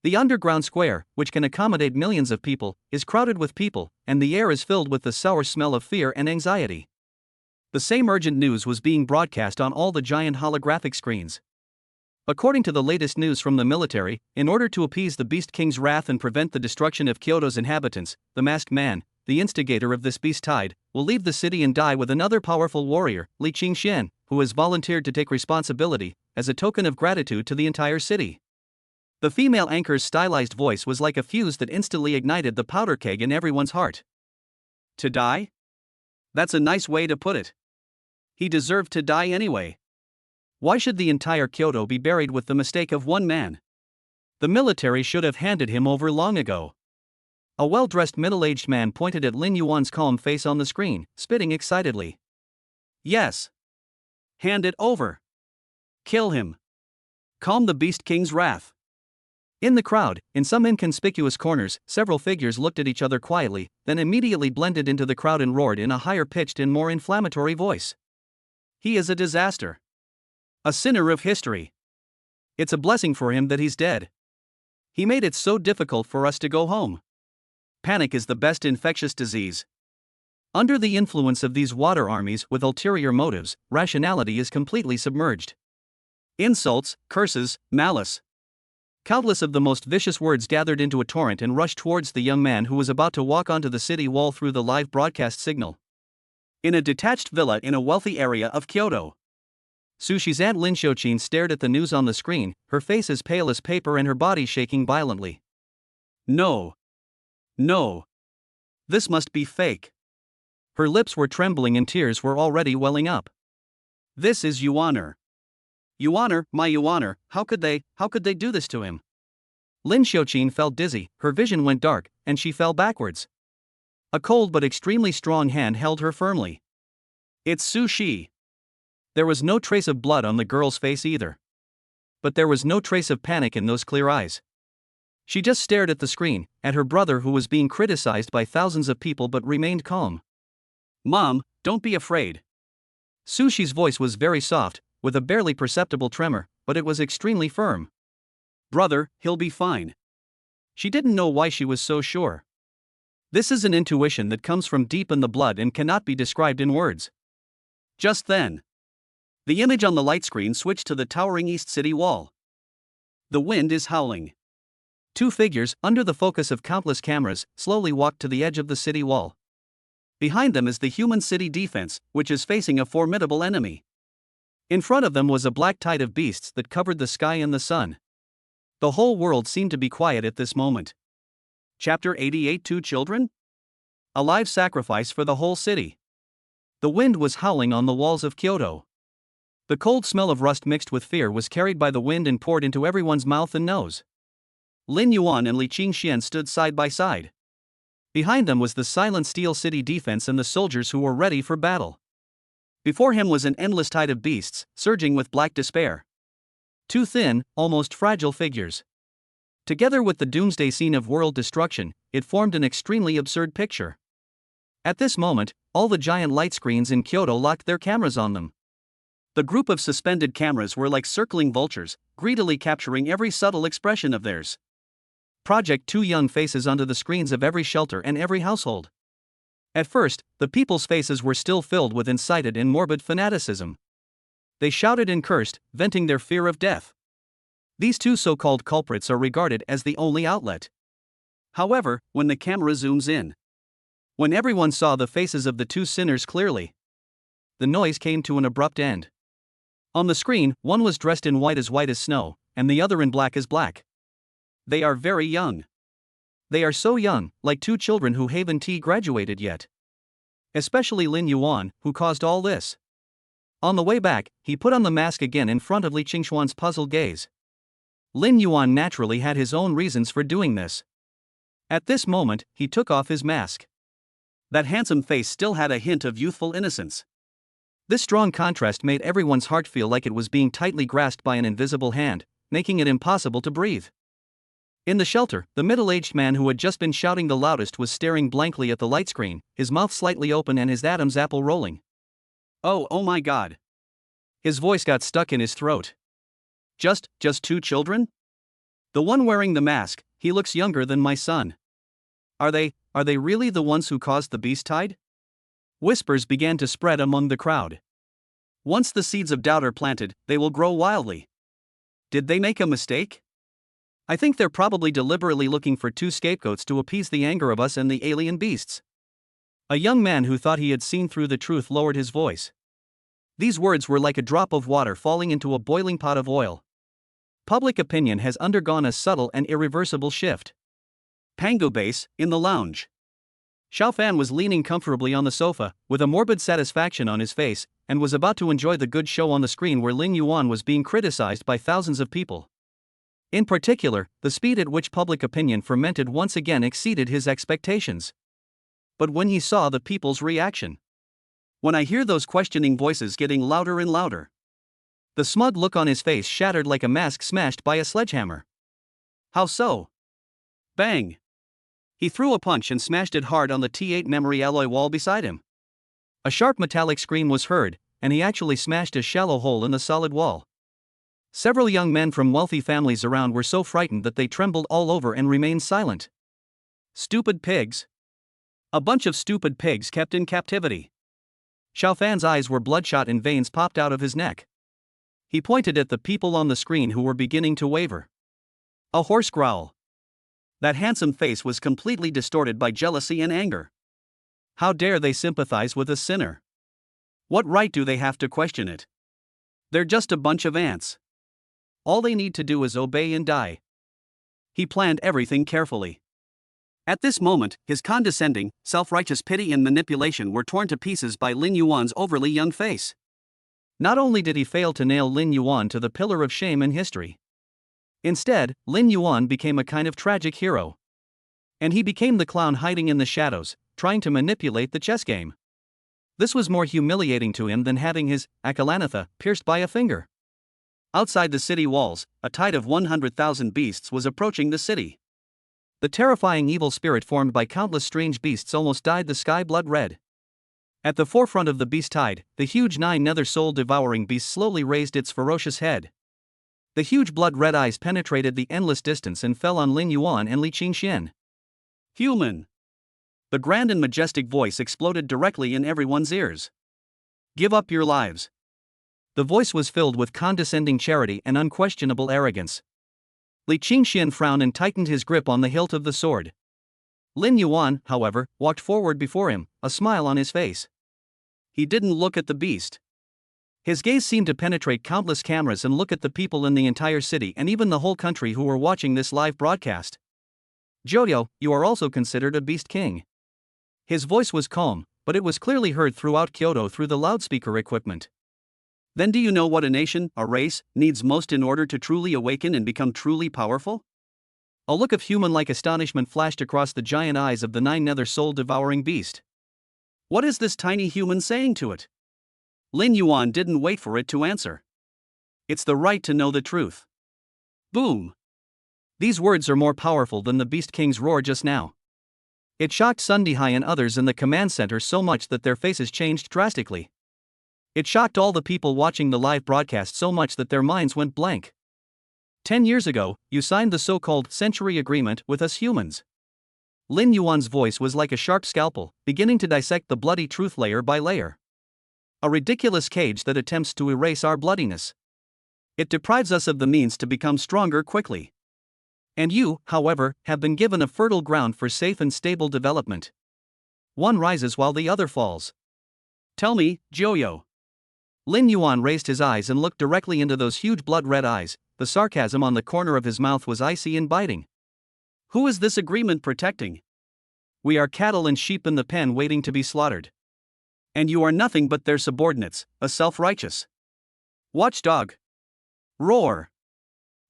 Speaker 1: The underground square, which can accommodate millions of people, is crowded with people, and the air is filled with the sour smell of fear and anxiety. The same urgent news was being broadcast on all the giant holographic screens. According to the latest news from the military, in order to appease the Beast King's wrath and prevent the destruction of Kyoto's inhabitants, the masked man, the instigator of this beast tide, will leave the city and die with another powerful warrior, Li Qingxian, who has volunteered to take responsibility, as a token of gratitude to the entire city. The female anchor's stylized voice was like a fuse that instantly ignited the powder keg in everyone's heart. To die? That's a nice way to put it. He deserved to die anyway. Why should the entire Kyoto be buried with the mistake of one man? The military should have handed him over long ago. A well-dressed middle-aged man pointed at Lin Yuan's calm face on the screen, spitting excitedly. Yes. Hand it over. Kill him. Calm the Beast King's wrath. In the crowd, in some inconspicuous corners, several figures looked at each other quietly, then immediately blended into the crowd and roared in a higher-pitched and more inflammatory voice. He is a disaster. A sinner of history. It's a blessing for him that he's dead. He made it so difficult for us to go home. Panic is the best infectious disease. Under the influence of these water armies with ulterior motives, rationality is completely submerged. Insults, curses, malice. Countless of the most vicious words gathered into a torrent and rushed towards the young man who was about to walk onto the city wall through the live broadcast signal. In a detached villa in a wealthy area of Kyoto. Sushi's aunt Lin Xiaoqin stared at the news on the screen, her face as pale as paper and her body shaking violently. No. No. This must be fake. Her lips were trembling and tears were already welling up. This is Yuaner. Yuaner, my Yuaner, how could they do this to him? Lin Xiaoqin felt dizzy, her vision went dark, and she fell backwards. A cold but extremely strong hand held her firmly. It's Su Shi. There was no trace of blood on the girl's face either. But there was no trace of panic in those clear eyes. She just stared at the screen, at her brother who was being criticized by thousands of people but remained calm. Mom, don't be afraid. Su Shi's voice was very soft, with a barely perceptible tremor, but it was extremely firm. Brother, he'll be fine. She didn't know why she was so sure. This is an intuition that comes from deep in the blood and cannot be described in words. Just then, the image on the light screen switched to the towering East City wall. The wind is howling. 2 figures, under the focus of countless cameras, slowly walked to the edge of the city wall. Behind them is the human city defense, which is facing a formidable enemy. In front of them was a black tide of beasts that covered the sky and the sun. The whole world seemed to be quiet at this moment. Chapter 88. 2 children? A live sacrifice for the whole city. The wind was howling on the walls of Kyoto. The cold smell of rust mixed with fear was carried by the wind and poured into everyone's mouth and nose. Lin Yuan and Li Qingxian stood side by side. Behind them was the silent steel city defense and the soldiers who were ready for battle. Before him was an endless tide of beasts, surging with black despair. 2 thin, almost fragile figures. Together with the doomsday scene of world destruction, it formed an extremely absurd picture. At this moment, all the giant light screens in Kyoto locked their cameras on them. The group of suspended cameras were like circling vultures, greedily capturing every subtle expression of theirs. Project 2 young faces onto the screens of every shelter and every household. At first, the people's faces were still filled with incited and morbid fanaticism. They shouted and cursed, venting their fear of death. These two so-called culprits are regarded as the only outlet. However, when the camera zooms in, when everyone saw the faces of the two sinners clearly, the noise came to an abrupt end. On the screen, one was dressed in white as snow, and the other in black as black. They are very young. They are so young, like two children who haven't graduated yet. Especially Lin Yuan, who caused all this. On the way back, he put on the mask again in front of Li Qingshuan's puzzled gaze. Lin Yuan naturally had his own reasons for doing this. At this moment, he took off his mask. That handsome face still had a hint of youthful innocence. This strong contrast made everyone's heart feel like it was being tightly grasped by an invisible hand, making it impossible to breathe. In the shelter, the middle-aged man who had just been shouting the loudest was staring blankly at the light screen, his mouth slightly open and his Adam's apple rolling. Oh my God. His voice got stuck in his throat. Just two children? The one wearing the mask, he looks younger than my son. Are they really the ones who caused the beast tide? Whispers began to spread among the crowd. Once the seeds of doubt are planted, they will grow wildly. Did they make a mistake? I think they're probably deliberately looking for two scapegoats to appease the anger of us and the alien beasts. A young man who thought he had seen through the truth lowered his voice. These words were like a drop of water falling into a boiling pot of oil. Public opinion has undergone a subtle and irreversible shift. Pango base, in the lounge. Xiaofan was leaning comfortably on the sofa, with a morbid satisfaction on his face, and was about to enjoy the good show on the screen where Lin Yuan was being criticized by thousands of people. In particular, the speed at which public opinion fermented once again exceeded his expectations. But when he saw the people's reaction, when I hear those questioning voices getting louder and louder, the smug look on his face shattered like a mask smashed by a sledgehammer. How so? Bang! He threw a punch and smashed it hard on the T8 memory alloy wall beside him. A sharp metallic scream was heard, and he actually smashed a shallow hole in the solid wall. Several young men from wealthy families around were so frightened that they trembled all over and remained silent. Stupid pigs. A bunch of stupid pigs kept in captivity. Xiaofan's eyes were bloodshot and veins popped out of his neck. He pointed at the people on the screen who were beginning to waver. A hoarse growl. That handsome face was completely distorted by jealousy and anger. How dare they sympathize with a sinner? What right do they have to question it? They're just a bunch of ants. All they need to do is obey and die. He planned everything carefully. At this moment, his condescending, self-righteous pity and manipulation were torn to pieces by Lin Yuan's overly young face. Not only did he fail to nail Lin Yuan to the pillar of shame in history. Instead, Lin Yuan became a kind of tragic hero. And he became the clown hiding in the shadows, trying to manipulate the chess game. This was more humiliating to him than having his Akalanatha pierced by a finger. Outside the city walls, a tide of 100,000 beasts was approaching the city. The terrifying evil spirit formed by countless strange beasts almost dyed the sky blood red. At the forefront of the beast tide, the huge nine-nether soul-devouring beast slowly raised its ferocious head. The huge blood-red eyes penetrated the endless distance and fell on Lin Yuan and Li Qingxian. Human! The grand and majestic voice exploded directly in everyone's ears. Give up your lives. The voice was filled with condescending charity and unquestionable arrogance. Li Qingxian frowned and tightened his grip on the hilt of the sword. Lin Yuan, however, walked forward before him, a smile on his face. He didn't look at the beast. His gaze seemed to penetrate countless cameras and look at the people in the entire city and even the whole country who were watching this live broadcast. Joyo, you are also considered a beast king. His voice was calm, but it was clearly heard throughout Kyoto through the loudspeaker equipment. Then do you know what a nation, a race, needs most in order to truly awaken and become truly powerful? A look of human-like astonishment flashed across the giant eyes of the nine-nether soul-devouring beast. What is this tiny human saying to it? Lin Yuan didn't wait for it to answer. It's the right to know the truth. Boom! These words are more powerful than the Beast King's roar just now. It shocked Sun Dihai and others in the command center so much that their faces changed drastically. It shocked all the people watching the live broadcast so much that their minds went blank. 10 years ago, you signed the so-called Century Agreement with us humans. Lin Yuan's voice was like a sharp scalpel, beginning to dissect the bloody truth layer by layer. A ridiculous cage that attempts to erase our bloodiness. It deprives us of the means to become stronger quickly. And you, however, have been given a fertile ground for safe and stable development. One rises while the other falls. Tell me, Joyo. Lin Yuan raised his eyes and looked directly into those huge blood-red eyes. The sarcasm on the corner of his mouth was icy and biting. Who is this agreement protecting? We are cattle and sheep in the pen waiting to be slaughtered. And you are nothing but their subordinates, a self-righteous watchdog. Roar.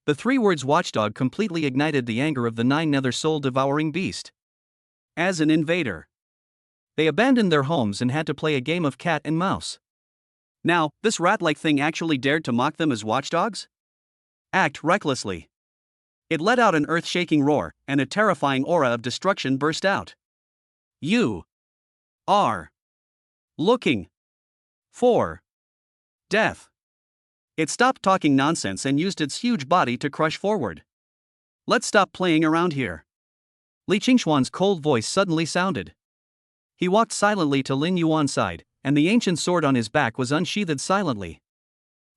Speaker 1: The three words watchdog completely ignited the anger of the 9 nether soul-devouring beast. As an invader, they abandoned their homes and had to play a game of cat and mouse. Now, this rat-like thing actually dared to mock them as watchdogs? Act recklessly. It let out an earth-shaking roar, and a terrifying aura of destruction burst out. You are looking for death. It stopped talking nonsense and used its huge body to crush forward. Let's stop playing around here. Li Qingshuan's cold voice suddenly sounded. He walked silently to Lin Yuan's side, and the ancient sword on his back was unsheathed silently.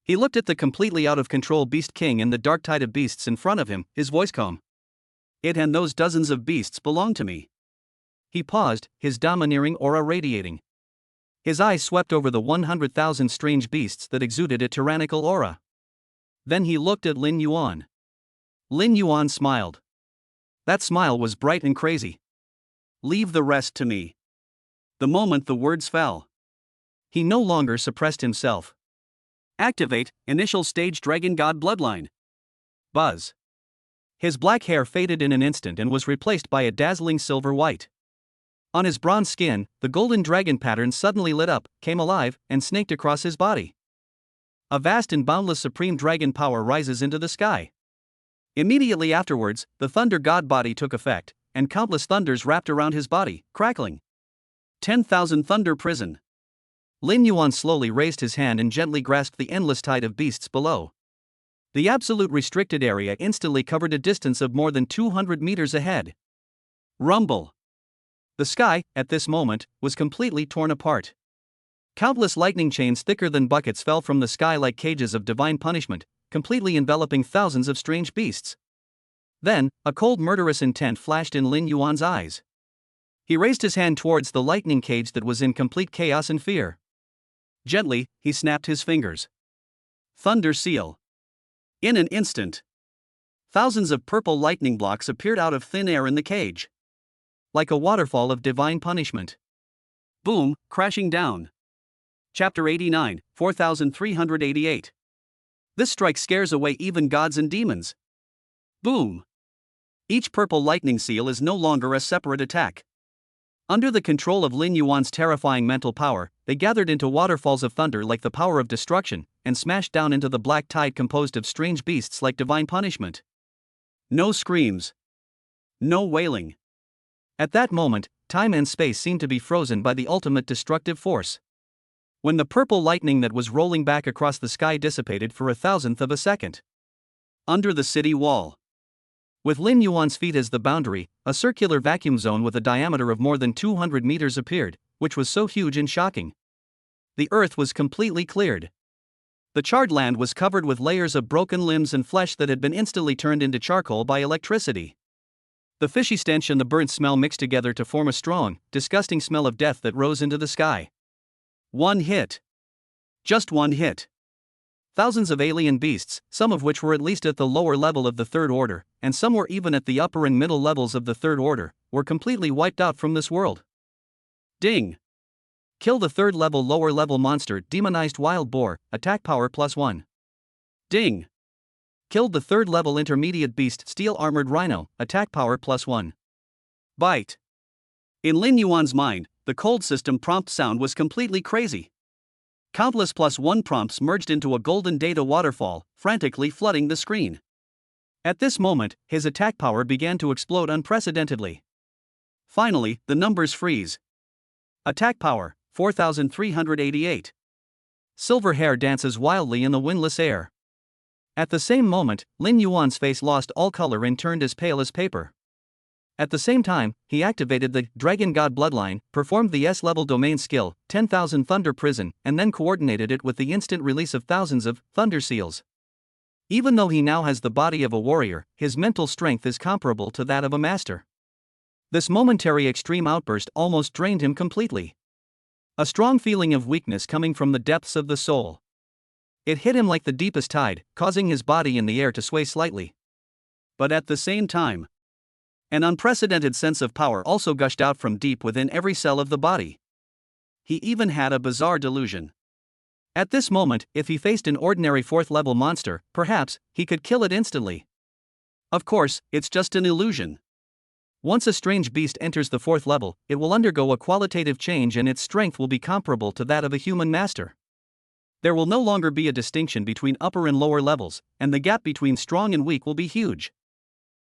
Speaker 1: He looked at the completely out-of-control Beast King and the dark tide of beasts in front of him, his voice calm. It and those dozens of beasts belong to me. He paused, his domineering aura radiating. His eyes swept over the 100,000 strange beasts that exuded a tyrannical aura. Then he looked at Lin Yuan. Lin Yuan smiled. That smile was bright and crazy. Leave the rest to me. The moment the words fell, he no longer suppressed himself. Activate, initial stage Dragon God Bloodline. Buzz. His black hair faded in an instant and was replaced by a dazzling silver white. On his bronze skin, the golden dragon pattern suddenly lit up, came alive, and snaked across his body. A vast and boundless supreme dragon power rises into the sky. Immediately afterwards, the thunder god body took effect, and countless thunders wrapped around his body, crackling. 10,000 Thunder Prison. Lin Yuan slowly raised his hand and gently grasped the endless tide of beasts below. The absolute restricted area instantly covered a distance of more than 200 meters ahead. Rumble. The sky, at this moment, was completely torn apart. Countless lightning chains thicker than buckets fell from the sky like cages of divine punishment, completely enveloping thousands of strange beasts. Then, a cold murderous intent flashed in Lin Yuan's eyes. He raised his hand towards the lightning cage that was in complete chaos and fear. Gently, he snapped his fingers. Thunder Seal. In an instant, thousands of purple lightning blocks appeared out of thin air in the cage. Like a waterfall of divine punishment. Boom, crashing down. Chapter 89, 4388. This strike scares away even gods and demons. Boom. Each purple lightning seal is no longer a separate attack. Under the control of Lin Yuan's terrifying mental power, they gathered into waterfalls of thunder like the power of destruction, and smashed down into the black tide composed of strange beasts like divine punishment. No screams. No wailing. At that moment, time and space seemed to be frozen by the ultimate destructive force. When the purple lightning that was rolling back across the sky dissipated for 1,000th of a second. Under the city wall. With Lin Yuan's feet as the boundary, a circular vacuum zone with a diameter of more than 200 meters appeared, which was so huge and shocking. The earth was completely cleared. The charred land was covered with layers of broken limbs and flesh that had been instantly turned into charcoal by electricity. The fishy stench and the burnt smell mixed together to form a strong, disgusting smell of death that rose into the sky. One hit. Just one hit. Thousands of alien beasts, some of which were at least at the lower level of the Third Order, and some were even at the upper and middle levels of the Third Order, were completely wiped out from this world. Ding! Kill the third-level lower-level monster, demonized wild boar, attack power +1. Ding! Killed the third-level intermediate beast, steel-armored rhino, attack power +1. Bite! In Lin Yuan's mind, the cold system prompt sound was completely crazy. Countless +1 prompts merged into a golden data waterfall, frantically flooding the screen. At this moment, his attack power began to explode unprecedentedly. Finally, the numbers freeze. Attack power, 4,388. Silver hair dances wildly in the windless air. At the same moment, Lin Yuan's face lost all color and turned as pale as paper. At the same time, he activated the Dragon God Bloodline, performed the S-level domain skill, 10,000 Thunder Prison, and then coordinated it with the instant release of thousands of Thunder Seals. Even though he now has the body of a warrior, his mental strength is comparable to that of a master. This momentary extreme outburst almost drained him completely. A strong feeling of weakness coming from the depths of the soul. It hit him like the deepest tide, causing his body in the air to sway slightly. But at the same time, an unprecedented sense of power also gushed out from deep within every cell of the body. He even had a bizarre delusion. At this moment, if he faced an ordinary 4th-level monster, perhaps he could kill it instantly. Of course, it's just an illusion. Once a strange beast enters the 4th level, it will undergo a qualitative change and its strength will be comparable to that of a human master. There will no longer be a distinction between upper and lower levels, and the gap between strong and weak will be huge.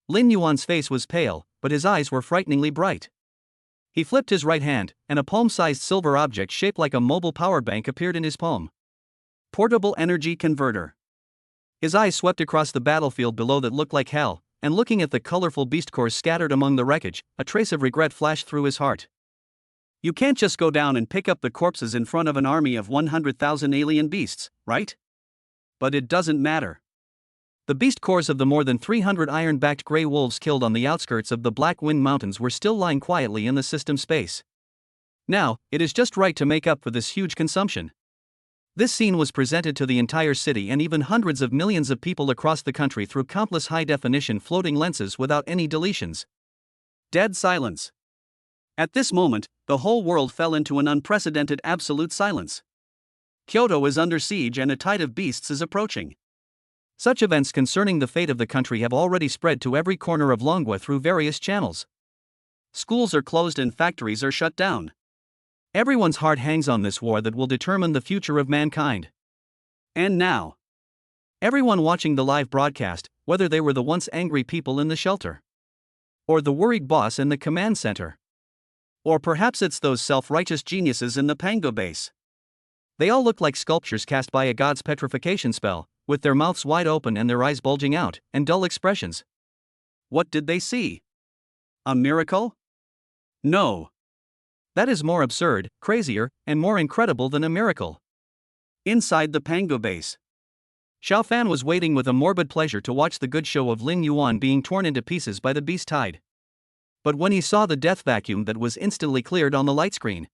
Speaker 1: Lin Yuan's face was pale, but his eyes were frighteningly bright. He flipped his right hand, and a palm-sized silver object shaped like a mobile power bank appeared in his palm. Portable energy converter. His eyes swept across the battlefield below that looked like hell, and looking at the colorful beast cores scattered among the wreckage, a trace of regret flashed through his heart. You can't just go down and pick up the corpses in front of an army of 100,000 alien beasts, right? But it doesn't matter. The beast cores of the more than 300 iron-backed gray wolves killed on the outskirts of the Black Wind Mountains were still lying quietly in the system space. Now, it is just right to make up for this huge consumption. This scene was presented to the entire city and even hundreds of millions of people across the country through countless high-definition floating lenses without any deletions. Dead silence. At this moment, the whole world fell into an unprecedented absolute silence. Kyoto is under siege and a tide of beasts is approaching. Such events concerning the fate of the country have already spread to every corner of Longwa through various channels. Schools are closed and factories are shut down. Everyone's heart hangs on this war that will determine the future of mankind. And now, everyone watching the live broadcast, whether they were the once angry people in the shelter, or the worried boss in the command center, or perhaps it's those self-righteous geniuses in the Pango base. They all look like sculptures cast by a god's petrification spell, with their mouths wide open and their eyes bulging out, and dull expressions. What did they see? A miracle? No. That is more absurd, crazier, and more incredible than a miracle. Inside the Pango base, Xiao Fan was waiting with a morbid pleasure to watch the good show of Lin Yuan being torn into pieces by the beast tide. But when he saw the death vacuum that was instantly cleared on the light screen,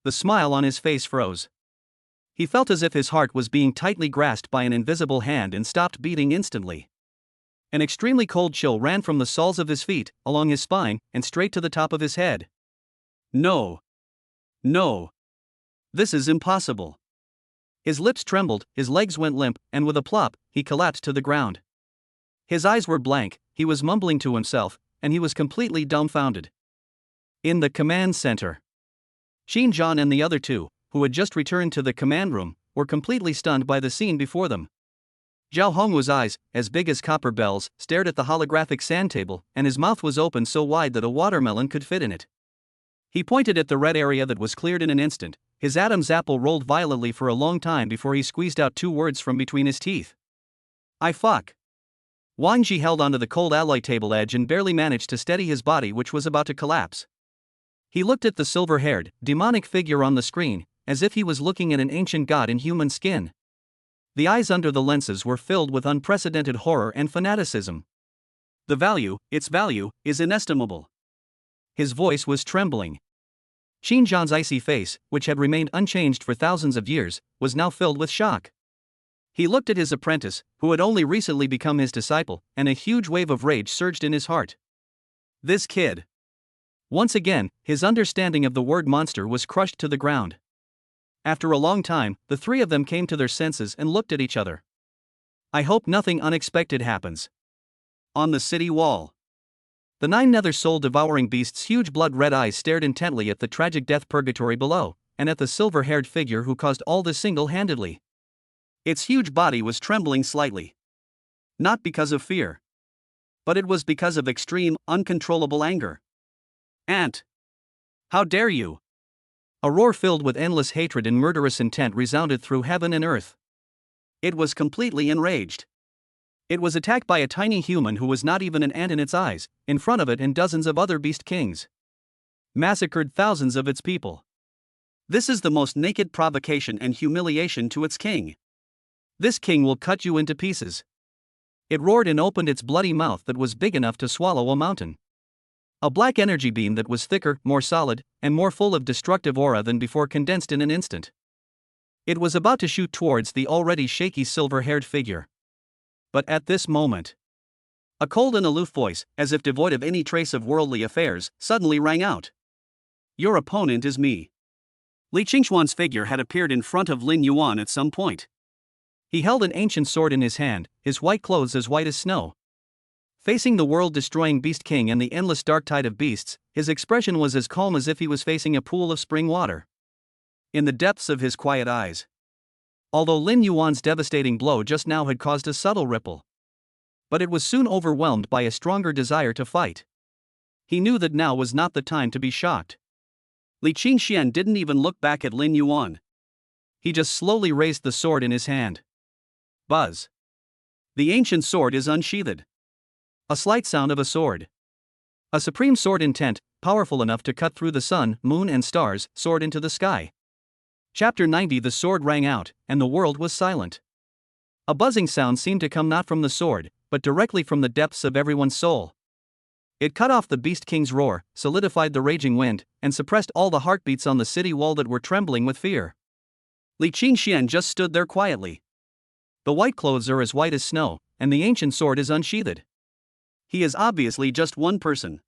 Speaker 1: the smile on his face froze. He felt as if his heart was being tightly grasped by an invisible hand and stopped beating instantly. An extremely cold chill ran from the soles of his feet, along his spine, and straight to the top of his head. No. No. This is impossible. His lips trembled, his legs went limp, and with a plop, he collapsed to the ground. His eyes were blank, he was mumbling to himself, and he was completely dumbfounded. In the command center, Xin Zhan and the other two, who had just returned to the command room, were completely stunned by the scene before them. Zhao Hongwu's eyes, as big as copper bells, stared at the holographic sand table, and his mouth was open so wide that a watermelon could fit in it. He pointed at the red area that was cleared in an instant. His Adam's apple rolled violently for a long time before he squeezed out two words from between his teeth. I fuck. Wang Ji held onto the cold alloy table edge and barely managed to steady his body, which was about to collapse. He looked at the silver-haired, demonic figure on the screen, as if he was looking at an ancient god in human skin. The eyes under the lenses were filled with unprecedented horror and fanaticism. Its value, is inestimable. His voice was trembling. Xin Zhan's icy face, which had remained unchanged for thousands of years, was now filled with shock. He looked at his apprentice, who had only recently become his disciple, and a huge wave of rage surged in his heart. This kid. Once again, his understanding of the word monster was crushed to the ground. After a long time, the three of them came to their senses and looked at each other. I hope nothing unexpected happens. On the city wall, the 9 nether soul-devouring beasts' huge blood-red eyes stared intently at the tragic death purgatory below, and at the silver-haired figure who caused all this single-handedly. Its huge body was trembling slightly. Not because of fear. But it was because of extreme, uncontrollable anger. Ant! How dare you! A roar filled with endless hatred and murderous intent resounded through heaven and earth. It was completely enraged. It was attacked by a tiny human who was not even an ant in its eyes, in front of it and dozens of other beast kings. Massacred thousands of its people. This is the most naked provocation and humiliation to its king. This king will cut you into pieces. It roared and opened its bloody mouth that was big enough to swallow a mountain. A black energy beam that was thicker, more solid, and more full of destructive aura than before condensed in an instant. It was about to shoot towards the already shaky silver-haired figure. But at this moment, a cold and aloof voice, as if devoid of any trace of worldly affairs, suddenly rang out. Your opponent is me. Li Qingxuan's figure had appeared in front of Lin Yuan at some point. He held an ancient sword in his hand, his white clothes as white as snow. Facing the world-destroying Beast King and the endless dark tide of beasts, his expression was as calm as if he was facing a pool of spring water. In the depths of his quiet eyes. Although Lin Yuan's devastating blow just now had caused a subtle ripple. But it was soon overwhelmed by a stronger desire to fight. He knew that now was not the time to be shocked. Li Qingxian didn't even look back at Lin Yuan. He just slowly raised the sword in his hand. Buzz. The ancient sword is unsheathed. A slight sound of a sword. A supreme sword intent, powerful enough to cut through the sun, moon and stars, soared into the sky. Chapter 90. The sword rang out, and the world was silent. A buzzing sound seemed to come not from the sword, but directly from the depths of everyone's soul. It cut off the Beast King's roar, solidified the raging wind, and suppressed all the heartbeats on the city wall that were trembling with fear. Li Qingxian just stood there quietly. The white clothes are as white as snow, and the ancient sword is unsheathed. He is obviously just one person.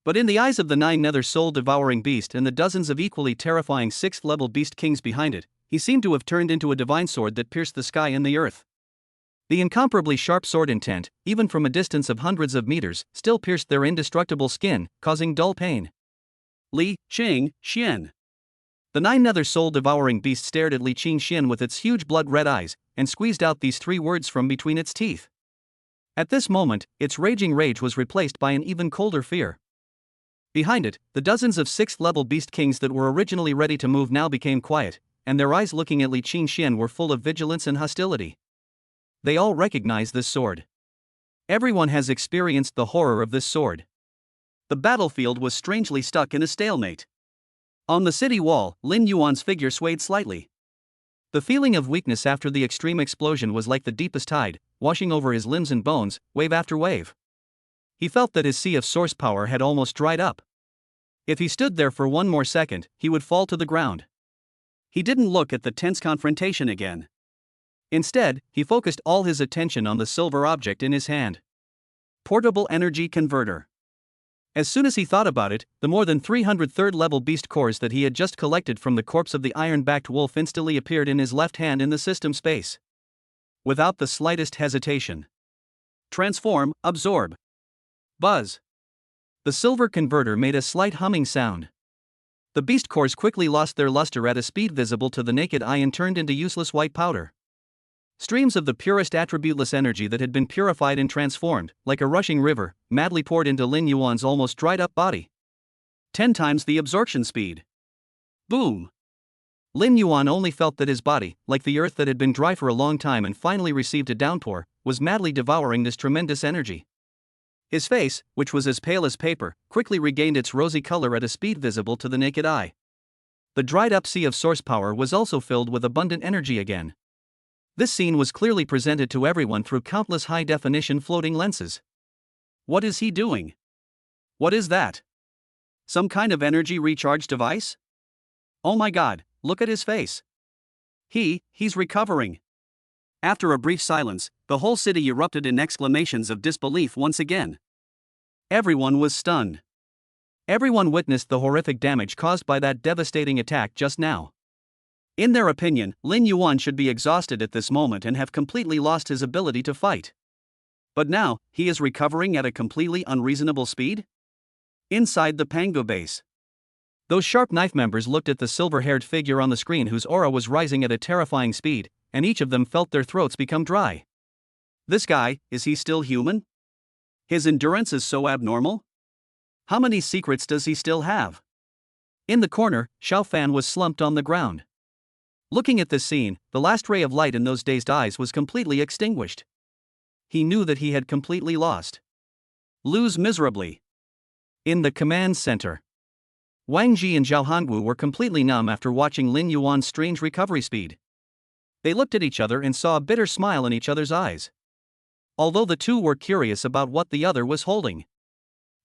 Speaker 1: But in the eyes of the 9 nether soul-devouring beast and the dozens of equally terrifying 6th-level beast kings behind it, he seemed to have turned into a divine sword that pierced the sky and the earth. The incomparably sharp sword intent, even from a distance of hundreds of meters, still pierced their indestructible skin, causing dull pain. Li Qingxian. The 9 nether soul-devouring beast stared at Li Qingxian with its huge blood-red eyes, and squeezed out these 3 words from between its teeth. At this moment, its raging rage was replaced by an even colder fear. Behind it, the dozens of 6th-level beast kings that were originally ready to move now became quiet, and their eyes looking at Li Qingxian were full of vigilance and hostility. They all recognized this sword. Everyone has experienced the horror of this sword. The battlefield was strangely stuck in a stalemate. On the city wall, Lin Yuan's figure swayed slightly. The feeling of weakness after the extreme explosion was like the deepest tide, washing over his limbs and bones, wave after wave. He felt that his sea of source power had almost dried up. If he stood there for one more second, he would fall to the ground. He didn't look at the tense confrontation again. Instead, he focused all his attention on the silver object in his hand. Portable energy converter. As soon as he thought about it, the more than 300 third-level beast cores that he had just collected from the corpse of the iron-backed wolf instantly appeared in his left hand in the system space. Without the slightest hesitation. Transform, absorb. Buzz. The silver converter made a slight humming sound. The beast cores quickly lost their luster at a speed visible to the naked eye and turned into useless white powder. Streams of the purest attributeless energy that had been purified and transformed, like a rushing river, madly poured into Lin Yuan's almost dried-up body. 10 times the absorption speed. Boom! Lin Yuan only felt that his body, like the earth that had been dry for a long time and finally received a downpour, was madly devouring this tremendous energy. His face, which was as pale as paper, quickly regained its rosy color at a speed visible to the naked eye. The dried-up sea of source power was also filled with abundant energy again. This scene was clearly presented to everyone through countless high-definition floating lenses. What is he doing? What is that? Some kind of energy recharge device? Oh my god, look at his face. He's recovering. After a brief silence, the whole city erupted in exclamations of disbelief once again. Everyone was stunned. Everyone witnessed the horrific damage caused by that devastating attack just now. In their opinion, Lin Yuan should be exhausted at this moment and have completely lost his ability to fight. But now, he is recovering at a completely unreasonable speed? Inside the Pango base. Those sharp knife members looked at the silver-haired figure on the screen whose aura was rising at a terrifying speed, and each of them felt their throats become dry. This guy, is he still human? His endurance is so abnormal? How many secrets does he still have? In the corner, Xiao Fan was slumped on the ground. Looking at this scene, the last ray of light in those dazed eyes was completely extinguished. he knew that he had completely lost. Lose miserably. In the command center, Wang Ji and Zhao Hongwu were completely numb after watching Lin Yuan's strange recovery speed. They looked at each other and saw a bitter smile in each other's eyes. Although the two were curious about what the other was holding.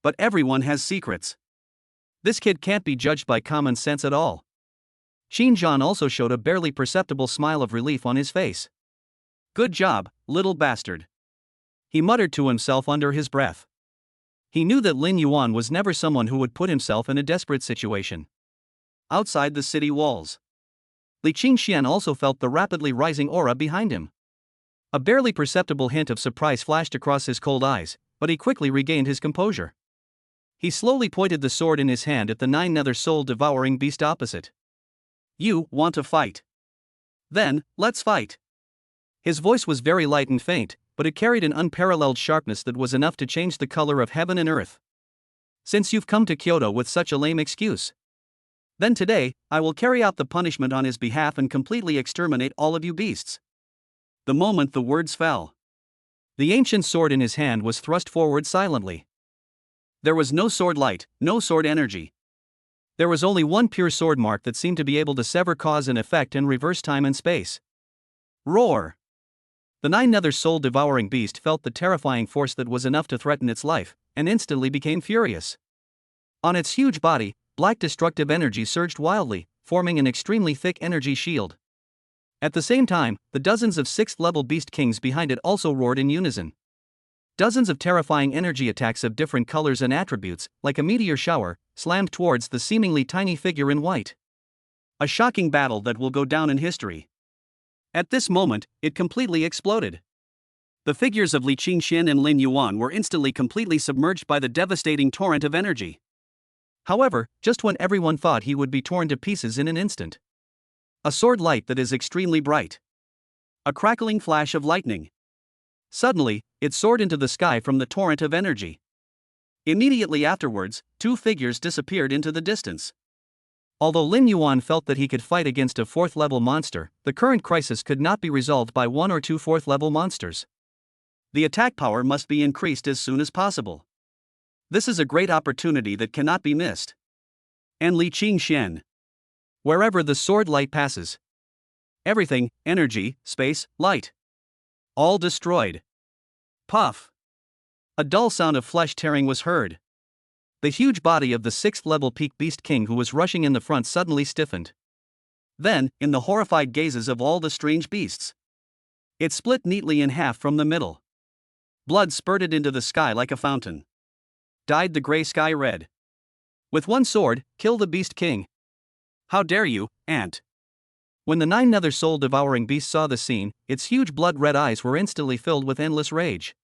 Speaker 1: But everyone has secrets. This kid can't be judged by common sense at all. Qin Zhan also showed a barely perceptible smile of relief on his face. Good job, little bastard. He muttered to himself under his breath. He knew that Lin Yuan was never someone who would put himself in a desperate situation. Outside the city walls, Li Qingxian also felt the rapidly rising aura behind him. A barely perceptible hint of surprise flashed across his cold eyes, but he quickly regained his composure. He slowly pointed the sword in his hand at the nine-nether soul-devouring beast opposite. You want to fight? Then, let's fight. His voice was very light and faint, but it carried an unparalleled sharpness that was enough to change the color of heaven and earth. Since you've come to Kyoto with such a lame excuse, then today, I will carry out the punishment on his behalf and completely exterminate all of you beasts. The moment the words fell, the ancient sword in his hand was thrust forward silently. There was no sword light, no sword energy. There was only one pure sword mark that seemed to be able to sever cause and effect and reverse time and space. Roar! The nine-nether soul-devouring beast felt the terrifying force that was enough to threaten its life, and instantly became furious. On its huge body, black destructive energy surged wildly, forming an extremely thick energy shield. At the same time, the dozens of sixth-level beast kings behind it also roared in unison. Dozens of terrifying energy attacks of different colors and attributes, like a meteor shower, slammed towards the seemingly tiny figure in white. A shocking battle that will go down in history. At this moment, it completely exploded. The figures of Li Qingxian and Lin Yuan were instantly completely submerged by the devastating torrent of energy. However, just when everyone thought he would be torn to pieces in an instant, a sword light that is extremely bright. A crackling flash of lightning. Suddenly, it soared into the sky from the torrent of energy. Immediately afterwards, two figures disappeared into the distance. Although Lin Yuan felt that he could fight against a fourth-level monster, the current crisis could not be resolved by one or two fourth-level monsters. The attack power must be increased as soon as possible. This is a great opportunity that cannot be missed. And Li Qingxian. Wherever the sword light passes, everything, energy, space, light, all destroyed. Puff! A dull sound of flesh tearing was heard. The huge body of the sixth-level peak beast king who was rushing in the front suddenly stiffened. Then, in the horrified gazes of all the strange beasts, it split neatly in half from the middle. Blood spurted into the sky like a fountain. Dyed the gray sky red. With one sword, kill the beast king. How dare you, ant! When the nine-nether soul-devouring beast saw the scene, its huge blood-red eyes were instantly filled with endless rage.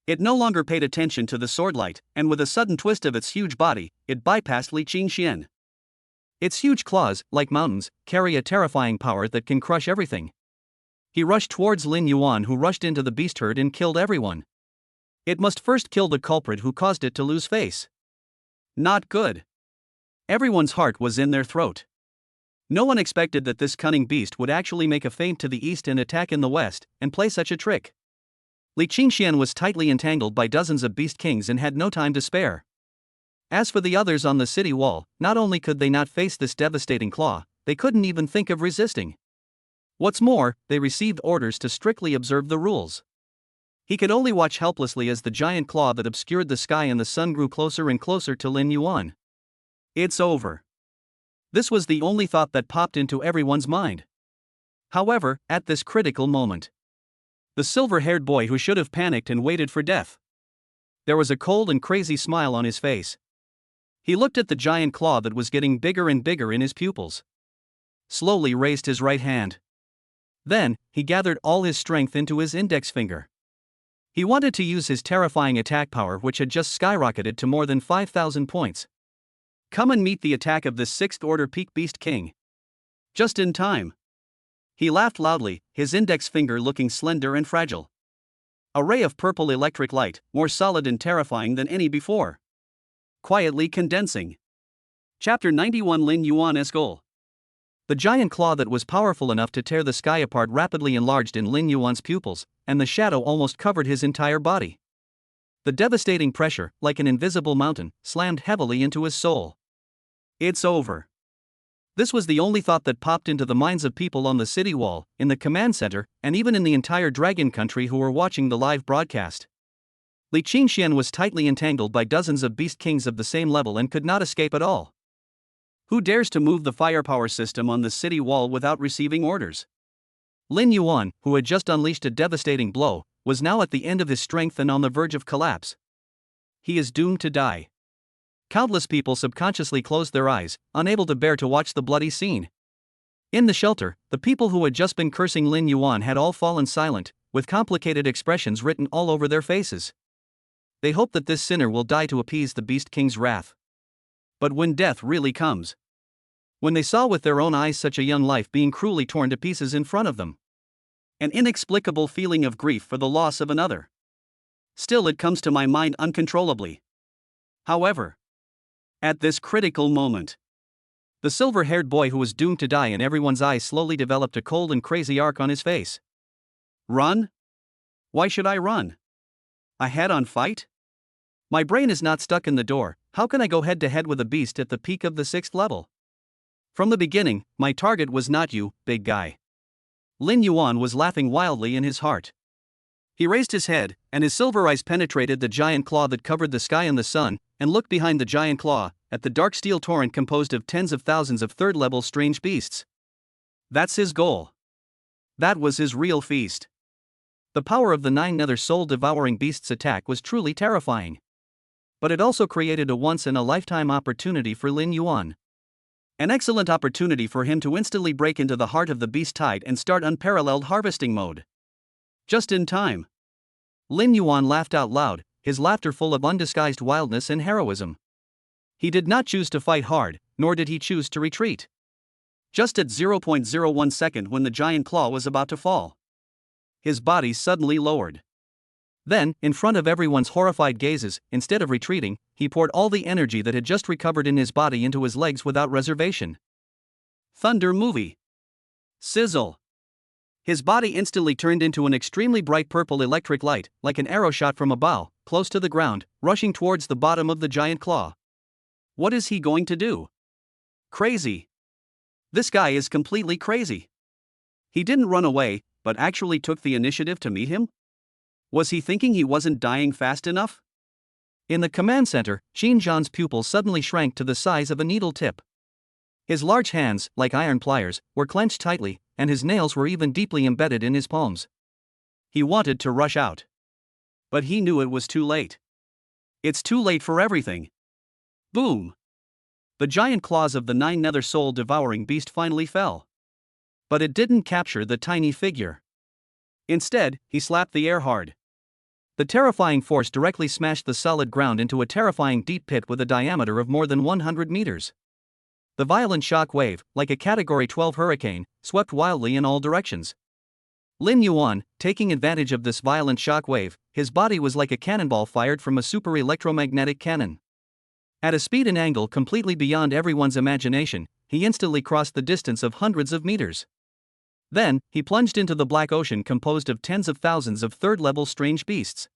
Speaker 1: It no longer paid attention to the swordlight, and with a sudden twist of its huge body, it bypassed Li Qingxian. Its huge claws, like mountains, carry a terrifying power that can crush everything. He rushed towards Lin Yuan, who rushed into the beast herd and killed everyone. It must first kill the culprit who caused it to lose face. Not good. Everyone's heart was in their throat. No one expected that this cunning beast would actually make a feint to the east and attack in the west, and play such a trick. Li Qingxian was tightly entangled by dozens of beast kings and had no time to spare. As for the others on the city wall, not only could they not face this devastating claw, they couldn't even think of resisting. What's more, they received orders to strictly observe the rules. He could only watch helplessly as the giant claw that obscured the sky and the sun grew closer and closer to Lin Yuan. It's over. This was the only thought that popped into everyone's mind. However, at this critical moment, the silver-haired boy who should have panicked and waited for death, there was a cold and crazy smile on his face. He looked at the giant claw that was getting bigger and bigger in his pupils. Slowly raised his right hand. Then, he gathered all his strength into his index finger. He wanted to use his terrifying attack power, which had just skyrocketed to more than 5,000 points. Come and meet the attack of this sixth-order peak beast king. Just in time. He laughed loudly, his index finger looking slender and fragile. A ray of purple electric light, more solid and terrifying than any before. Quietly condensing. Chapter 91 Lin Yuan's goal. The giant claw that was powerful enough to tear the sky apart rapidly enlarged in Lin Yuan's pupils, and the shadow almost covered his entire body. The devastating pressure, like an invisible mountain, slammed heavily into his soul. It's over. This was the only thought that popped into the minds of people on the city wall, in the command center, and even in the entire Dragon Country who were watching the live broadcast. Li Qingxian was tightly entangled by dozens of beast kings of the same level and could not escape at all. Who dares to move the firepower system on the city wall without receiving orders? Lin Yuan, who had just unleashed a devastating blow, was now at the end of his strength and on the verge of collapse. He is doomed to die. Countless people subconsciously closed their eyes, unable to bear to watch the bloody scene. In the shelter, the people who had just been cursing Lin Yuan had all fallen silent, with complicated expressions written all over their faces. They hope that this sinner will die to appease the Beast King's wrath. But when death really comes, when they saw with their own eyes such a young life being cruelly torn to pieces in front of them, an inexplicable feeling of grief for the loss of another. Still, it comes to my mind uncontrollably. However, at this critical moment, the silver-haired boy who was doomed to die in everyone's eyes slowly developed a cold and crazy arc on his face. Run? Why should I run? A head-on fight? My brain is not stuck in the door. How can I go head-to-head with a beast at the peak of the 6th level? From the beginning, my target was not you, big guy. Lin Yuan was laughing wildly in his heart. He raised his head, and his silver eyes penetrated the giant claw that covered the sky and the sun, and looked behind the giant claw, at the dark steel torrent composed of tens of thousands of third-level strange beasts. That's his goal. That was his real feast. The power of the 9 nether soul-devouring beasts' attack was truly terrifying. But it also created a once-in-a-lifetime opportunity for Lin Yuan. An excellent opportunity for him to instantly break into the heart of the beast tide and start unparalleled harvesting mode. Just in time. Lin Yuan laughed out loud, his laughter full of undisguised wildness and heroism. He did not choose to fight hard, nor did he choose to retreat. Just at 0.01 second when the giant claw was about to fall, his body suddenly lowered. Then, in front of everyone's horrified gazes, instead of retreating, he poured all the energy that had just recovered in his body into his legs without reservation. Thunder movie. Sizzle. His body instantly turned into an extremely bright purple electric light, like an arrow shot from a bow, close to the ground, rushing towards the bottom of the giant claw. What is he going to do? Crazy. This guy is completely crazy. He didn't run away, but actually took the initiative to meet him? Was he thinking he wasn't dying fast enough? In the command center, Qin Zhan's pupils suddenly shrank to the size of a needle tip. His large hands, like iron pliers, were clenched tightly, and his nails were even deeply embedded in his palms. He wanted to rush out. But he knew it was too late. It's too late for everything. Boom! The giant claws of the 9 nether soul-devouring beast finally fell. But it didn't capture the tiny figure. Instead, he slapped the air hard. The terrifying force directly smashed the solid ground into a terrifying deep pit with a diameter of more than 100 meters. The violent shock wave, like a Category 12 hurricane, swept wildly in all directions. Lin Yuan, taking advantage of this violent shock wave, his body was like a cannonball fired from a super electromagnetic cannon. At a speed and angle completely beyond everyone's imagination, he instantly crossed the distance of hundreds of meters. Then, he plunged into the black ocean composed of tens of thousands of third-level strange beasts.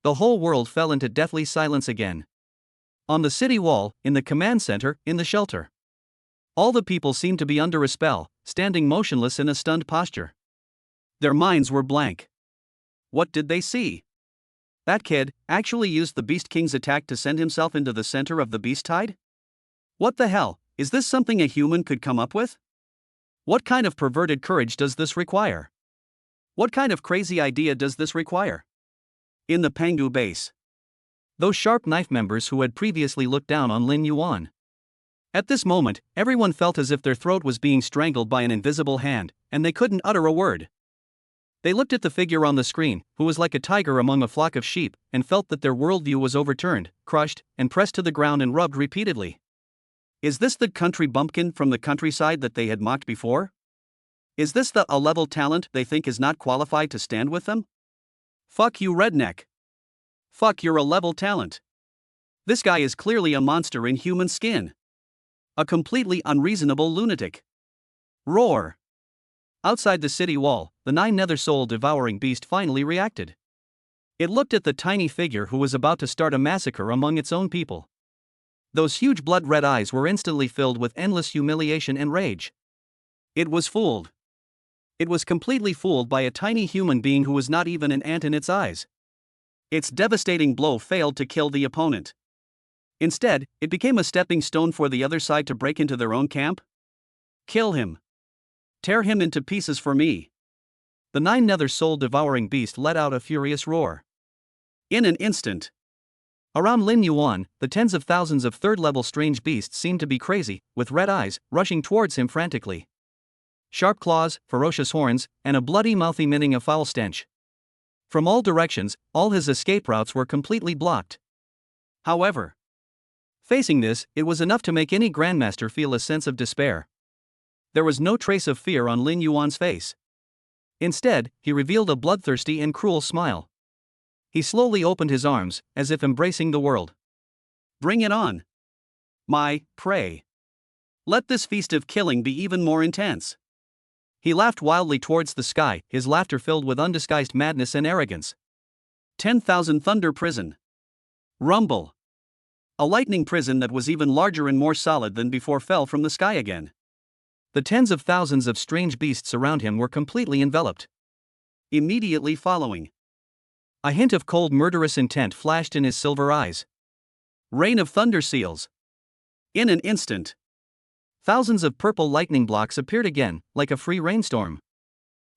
Speaker 1: The whole world fell into deathly silence again. On the city wall, in the command center, in the shelter, all the people seemed to be under a spell, standing motionless in a stunned posture. Their minds were blank. What did they see? That kid actually used the Beast King's attack to send himself into the center of the beast tide? What the hell, is this something a human could come up with? What kind of perverted courage does this require? What kind of crazy idea does this require? In the Pangu base, those sharp knife members who had previously looked down on Lin Yuan. At this moment, everyone felt as if their throat was being strangled by an invisible hand, and they couldn't utter a word. They looked at the figure on the screen, who was like a tiger among a flock of sheep, and felt that their worldview was overturned, crushed, and pressed to the ground and rubbed repeatedly. Is this the country bumpkin from the countryside that they had mocked before? Is this the A-level talent they think is not qualified to stand with them? Fuck you, redneck. Fuck your A-level talent. This guy is clearly a monster in human skin. A completely unreasonable lunatic. Roar! Outside the city wall, the nine nether soul devouring beast finally reacted. It looked at the tiny figure who was about to start a massacre among its own people. Those huge blood-red eyes were instantly filled with endless humiliation and rage. It was fooled. It was completely fooled by a tiny human being who was not even an ant in its eyes. Its devastating blow failed to kill the opponent. Instead, it became a stepping stone for the other side to break into their own camp. Kill him. Tear him into pieces for me. The nine nether soul devouring beast let out a furious roar. In an instant, around Lin Yuan, the tens of thousands of third-level strange beasts seemed to be crazy, with red eyes, rushing towards him frantically. Sharp claws, ferocious horns, and a bloody mouth emitting a foul stench. From all directions, all his escape routes were completely blocked. However, facing this, it was enough to make any grandmaster feel a sense of despair. There was no trace of fear on Lin Yuan's face. Instead, he revealed a bloodthirsty and cruel smile. He slowly opened his arms, as if embracing the world. Bring it on! My prey! Let this feast of killing be even more intense! He laughed wildly towards the sky, his laughter filled with undisguised madness and arrogance. 10,000 Thunder Prison. Rumble! A lightning prison that was even larger and more solid than before fell from the sky again. The tens of thousands of strange beasts around him were completely enveloped. Immediately following, a hint of cold murderous intent flashed in his silver eyes. Rain of thunder seals. In an instant, thousands of purple lightning blocks appeared again, like a free rainstorm.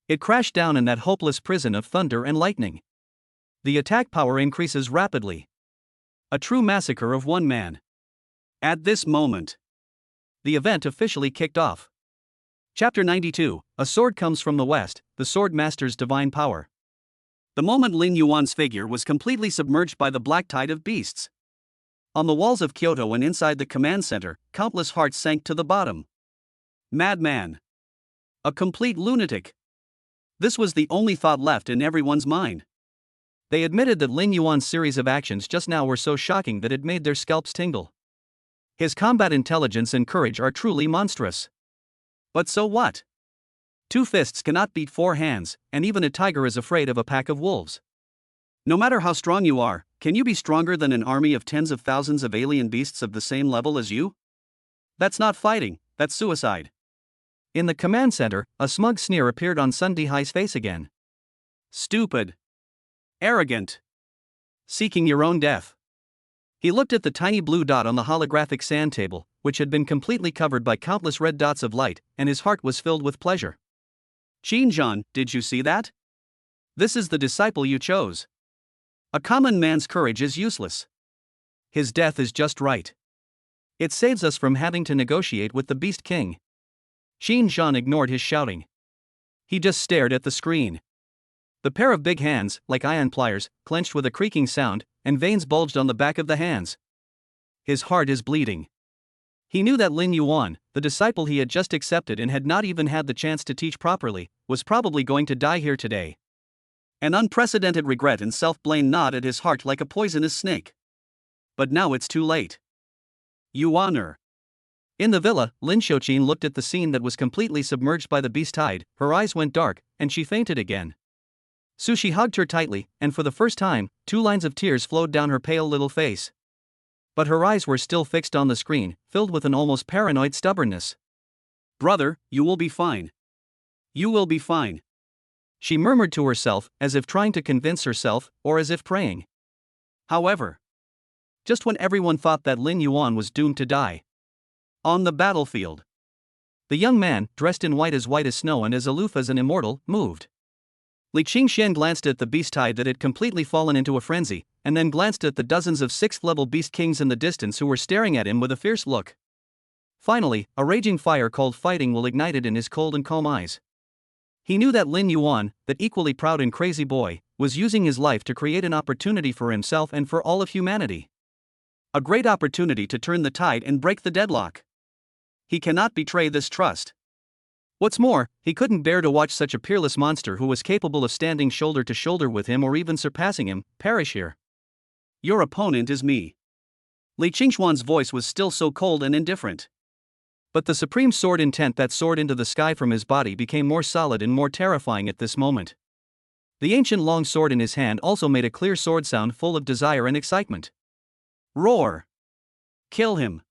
Speaker 1: It crashed down in that hopeless prison of thunder and lightning. The attack power increases rapidly. A true massacre of one man. At this moment, the event officially kicked off. Chapter 92, A Sword Comes from the West, the Sword Master's Divine Power. The moment Lin Yuan's figure was completely submerged by the black tide of beasts. On the walls of Kyoto and inside the command center, countless hearts sank to the bottom. Madman. A complete lunatic. This was the only thought left in everyone's mind. They admitted that Lin Yuan's series of actions just now were so shocking that it made their scalps tingle. His combat intelligence and courage are truly monstrous. But so what? Two fists cannot beat four hands, and even a tiger is afraid of a pack of wolves. No matter how strong you are, can you be stronger than an army of tens of thousands of alien beasts of the same level as you? That's not fighting, that's suicide. In the command center, a smug sneer appeared on Sun Dihai's face again. Stupid. Arrogant. Seeking your own death. He looked at the tiny blue dot on the holographic sand table, which had been completely covered by countless red dots of light, and his heart was filled with pleasure. Xinjiang, did you see that? This is the disciple you chose. A common man's courage is useless. His death is just right. It saves us from having to negotiate with the Beast King. Xinjiang ignored his shouting. He just stared at the screen. The pair of big hands, like iron pliers, clenched with a creaking sound, and veins bulged on the back of the hands. His heart is bleeding. He knew that Lin Yuan, the disciple he had just accepted and had not even had the chance to teach properly, was probably going to die here today. An unprecedented regret and self-blame gnawed at his heart like a poisonous snake. But now it's too late. Yuaner. In the villa, Lin Xiaoqin looked at the scene that was completely submerged by the beast tide, her eyes went dark, and she fainted again. Sushi hugged her tightly, and for the first time, 2 lines of tears flowed down her pale little face. But her eyes were still fixed on the screen, filled with an almost paranoid stubbornness. Brother, you will be fine. You will be fine. She murmured to herself, as if trying to convince herself, or as if praying. However, just when everyone thought that Lin Yuan was doomed to die. On the battlefield. The young man, dressed in white as snow and as aloof as an immortal, moved. Li Qingxian glanced at the beast tide that had completely fallen into a frenzy, and then glanced at the dozens of 6th-level beast kings in the distance who were staring at him with a fierce look. Finally, a raging fire called fighting will ignited in his cold and calm eyes. He knew that Lin Yuan, that equally proud and crazy boy, was using his life to create an opportunity for himself and for all of humanity. A great opportunity to turn the tide and break the deadlock. He cannot betray this trust. What's more, he couldn't bear to watch such a peerless monster who was capable of standing shoulder to shoulder with him or even surpassing him, perish here. Your opponent is me. Li Qingxuan's voice was still so cold and indifferent. But the supreme sword intent that soared into the sky from his body became more solid and more terrifying at this moment. The ancient long sword in his hand also made a clear sword sound full of desire and excitement. Roar! Kill him!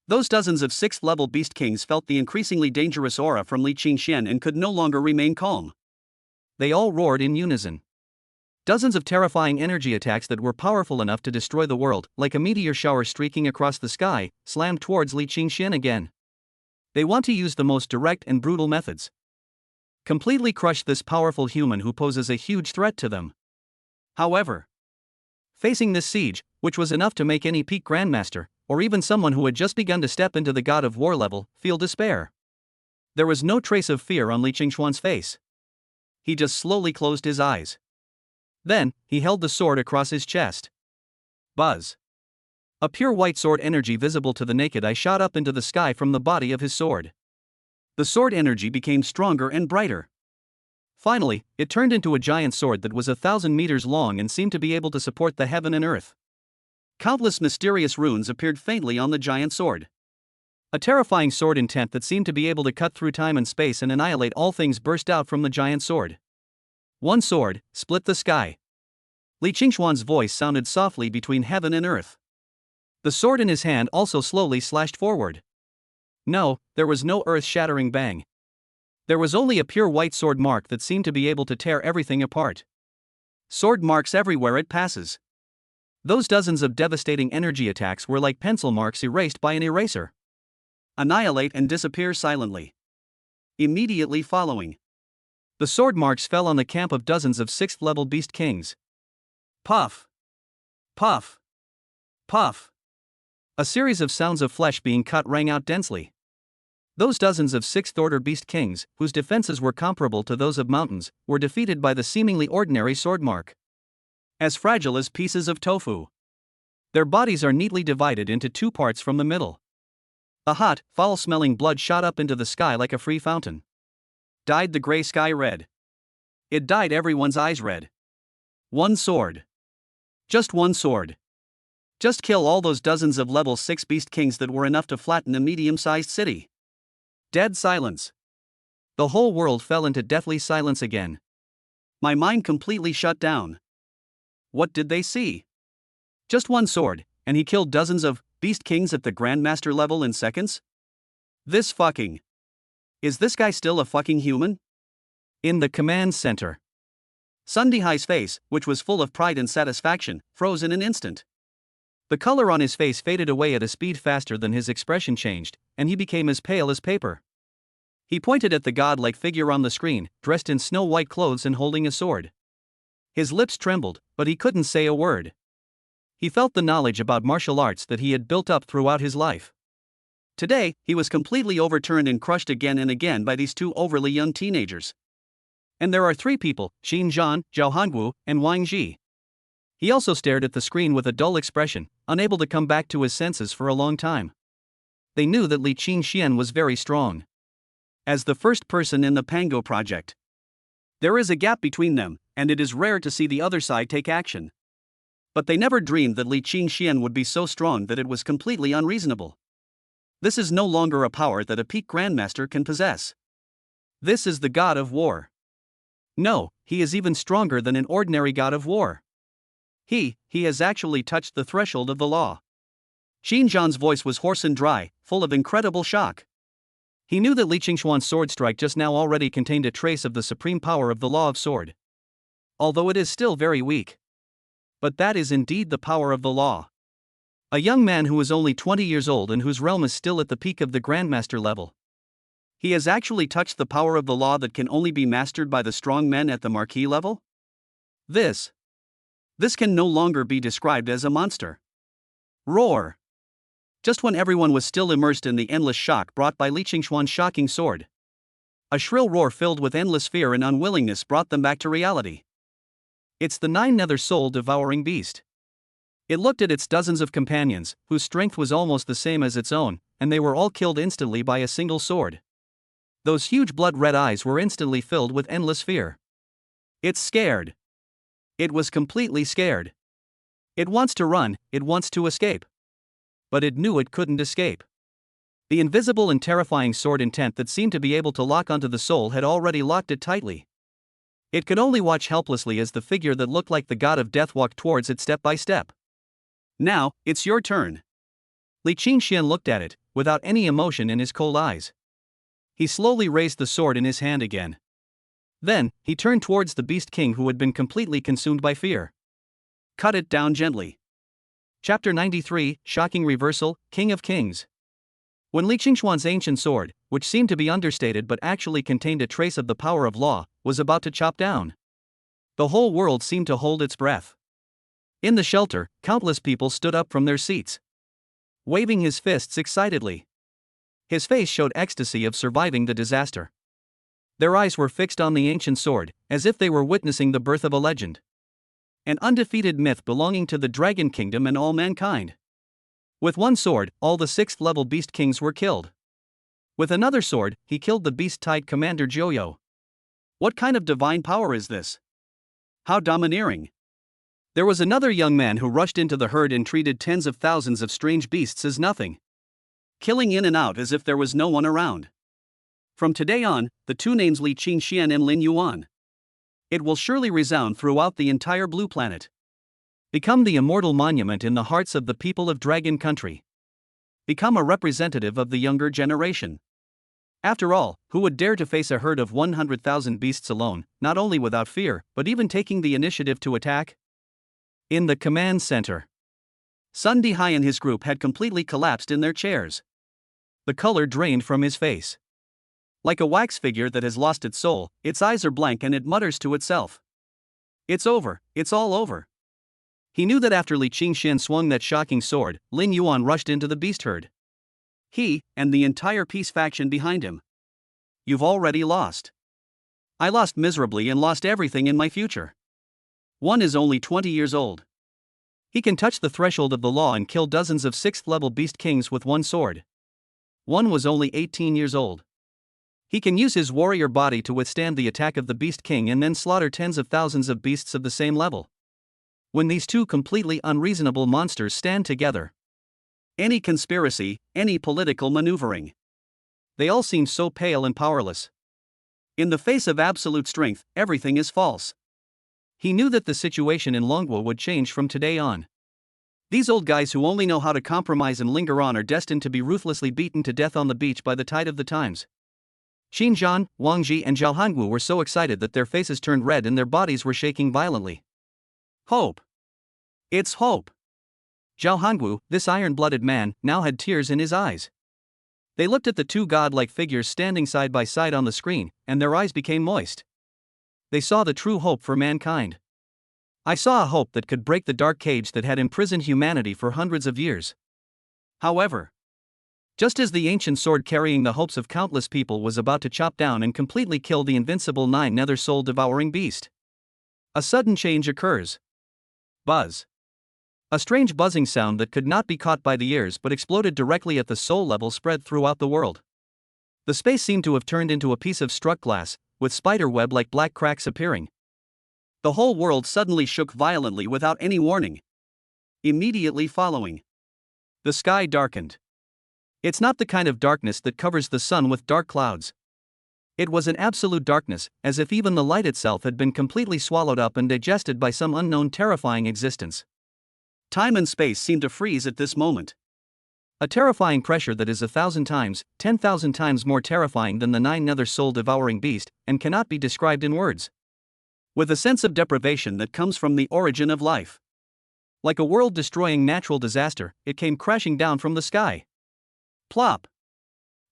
Speaker 1: Those dozens of 6th level beast kings felt the increasingly dangerous aura from Li Qingxian and could no longer remain calm. They all roared in unison. Dozens of terrifying energy attacks that were powerful enough to destroy the world, like a meteor shower streaking across the sky, slammed towards Li Qingxian again. They want to use the most direct and brutal methods. Completely crush this powerful human who poses a huge threat to them. However, facing this siege, which was enough to make any peak grandmaster, or even someone who had just begun to step into the God of War level, feel despair. There was no trace of fear on Li Qingxuan's face. He just slowly closed his eyes. Then, he held the sword across his chest. Buzz. A pure white sword energy visible to the naked eye shot up into the sky from the body of his sword. The sword energy became stronger and brighter. Finally, it turned into a giant sword that was 1,000 meters long and seemed to be able to support the heaven and earth. Countless mysterious runes appeared faintly on the giant sword. A terrifying sword intent that seemed to be able to cut through time and space and annihilate all things burst out from the giant sword. One sword split the sky. Li Qingxuan's voice sounded softly between heaven and earth. The sword in his hand also slowly slashed forward. No, there was no earth-shattering bang. There was only a pure white sword mark that seemed to be able to tear everything apart. Sword marks everywhere it passes. Those dozens of devastating energy attacks were like pencil marks erased by an eraser. Annihilate and disappear silently. Immediately following, the sword marks fell on the camp of dozens of 6th level beast kings. Puff! Puff! Puff! A series of sounds of flesh being cut rang out densely. Those dozens of 6th order beast kings, whose defenses were comparable to those of mountains, were defeated by the seemingly ordinary sword mark. As fragile as pieces of tofu. Their bodies are neatly divided into 2 parts from the middle. A hot, foul-smelling blood shot up into the sky like a free fountain. Dyed the gray sky red. It dyed everyone's eyes red. One sword. Just one sword. Just kill all those dozens of level 6 beast kings that were enough to flatten a medium-sized city. Dead silence. The whole world fell into deathly silence again. My mind completely shut down. What did they see? Just one sword, and he killed dozens of beast kings at the grandmaster level in seconds? This fucking... Is this guy still a fucking human? In the command center, Sun Dihai's face, which was full of pride and satisfaction, froze in an instant. The color on his face faded away at a speed faster than his expression changed, and he became as pale as paper. He pointed at the godlike figure on the screen, dressed in snow-white clothes and holding a sword. His lips trembled, but he couldn't say a word. He felt the knowledge about martial arts that he had built up throughout his life. Today, he was completely overturned and crushed again and again by these 2 overly young teenagers. And there are 3 people, Xin Zhan, Zhao Hanguo, and Wang Ji. He also stared at the screen with a dull expression, unable to come back to his senses for a long time. They knew that Li Qingxian was very strong. As the first person in the Pango project, there is a gap between them, and it is rare to see the other side take action. But they never dreamed that Li Qingxian would be so strong that it was completely unreasonable. This is no longer a power that a peak grandmaster can possess. This is the God of War. No, he is even stronger than an ordinary God of War. He has actually touched the threshold of the law. Xin Zhan's voice was hoarse and dry, full of incredible shock. He knew that Li Qingxuan's sword strike just now already contained a trace of the supreme power of the law of sword. Although it is still very weak. But that is indeed the power of the law. A young man who is only 20 years old and whose realm is still at the peak of the grandmaster level. He has actually touched the power of the law that can only be mastered by the strong men at the marquis level? This can no longer be described as a monster. Roar! Just when everyone was still immersed in the endless shock brought by Li Qingxuan's shocking sword, a shrill roar filled with endless fear and unwillingness brought them back to reality. It's the 9-nether soul-devouring beast. It looked at its dozens of companions, whose strength was almost the same as its own, and they were all killed instantly by a single sword. Those huge blood-red eyes were instantly filled with endless fear. It's scared. It was completely scared. It wants to run, it wants to escape. But it knew it couldn't escape. The invisible and terrifying sword intent that seemed to be able to lock onto the soul had already locked it tightly. It could only watch helplessly as the figure that looked like the god of death walked towards it step by step. Now, it's your turn. Li Qingxian looked at it, without any emotion in his cold eyes. He slowly raised the sword in his hand again. Then, he turned towards the Beast King who had been completely consumed by fear. Cut it down gently. Chapter 93, Shocking Reversal, King of Kings. When Li Qingxuan's ancient sword, which seemed to be understated but actually contained a trace of the power of law, was about to chop down, the whole world seemed to hold its breath. In the shelter, countless people stood up from their seats, waving his fists excitedly. His face showed ecstasy of surviving the disaster. Their eyes were fixed on the ancient sword, as if they were witnessing the birth of a legend. An undefeated myth belonging to the Dragon Kingdom and all mankind. With one sword, all the 6th-level Beast Kings were killed. With another sword, he killed the Beast-Tide Commander Jiuyo. What kind of divine power is this? How domineering. There was another young man who rushed into the herd and treated tens of thousands of strange beasts as nothing, killing in and out as if there was no one around. From today on, the two names Li Qingxian and Lin Yuan. It will surely resound throughout the entire blue planet. Become the immortal monument in the hearts of the people of Dragon Country. Become a representative of the younger generation. After all, who would dare to face a herd of 100,000 beasts alone, not only without fear, but even taking the initiative to attack? In the command center, Sun Dihai and his group had completely collapsed in their chairs. The color drained from his face. Like a wax figure that has lost its soul, its eyes are blank and it mutters to itself. It's over, it's all over. He knew that after Li Qingxian swung that shocking sword, Lin Yuan rushed into the beast herd. He, and the entire peace faction behind him. You've already lost. I lost miserably and lost everything in my future. One is only 20 years old. He can touch the threshold of the law and kill dozens of 6th-level Beast Kings with one sword. One was only 18 years old. He can use his warrior body to withstand the attack of the Beast King and then slaughter tens of thousands of beasts of the same level. When these two completely unreasonable monsters stand together, any conspiracy, any political maneuvering, they all seem so pale and powerless. In the face of absolute strength, everything is false. He knew that the situation in Longguo would change from today on. These old guys who only know how to compromise and linger on are destined to be ruthlessly beaten to death on the beach by the tide of the times. Xinjian, Wang Ji and Zhao Hangu were so excited that their faces turned red and their bodies were shaking violently. Hope. It's hope. Zhao Hangu, this iron-blooded man, now had tears in his eyes. They looked at the two godlike figures standing side by side on the screen, and their eyes became moist. They saw the true hope for mankind. I saw a hope that could break the dark cage that had imprisoned humanity for hundreds of years. However, just as the ancient sword carrying the hopes of countless people was about to chop down and completely kill the invincible nether soul-devouring beast, a sudden change occurs. Buzz. A strange buzzing sound that could not be caught by the ears but exploded directly at the soul level spread throughout the world. The space seemed to have turned into a piece of struck glass, with spiderweb-like black cracks appearing. The whole world suddenly shook violently without any warning. Immediately following, the sky darkened. It's not the kind of darkness that covers the sun with dark clouds. It was an absolute darkness, as if even the light itself had been completely swallowed up and digested by some unknown terrifying existence. Time and space seemed to freeze at this moment. A terrifying pressure that is 1,000 times, 10,000 times more terrifying than the nether soul-devouring beast, and cannot be described in words. With a sense of deprivation that comes from the origin of life. Like a world-destroying natural disaster, it came crashing down from the sky. Plop.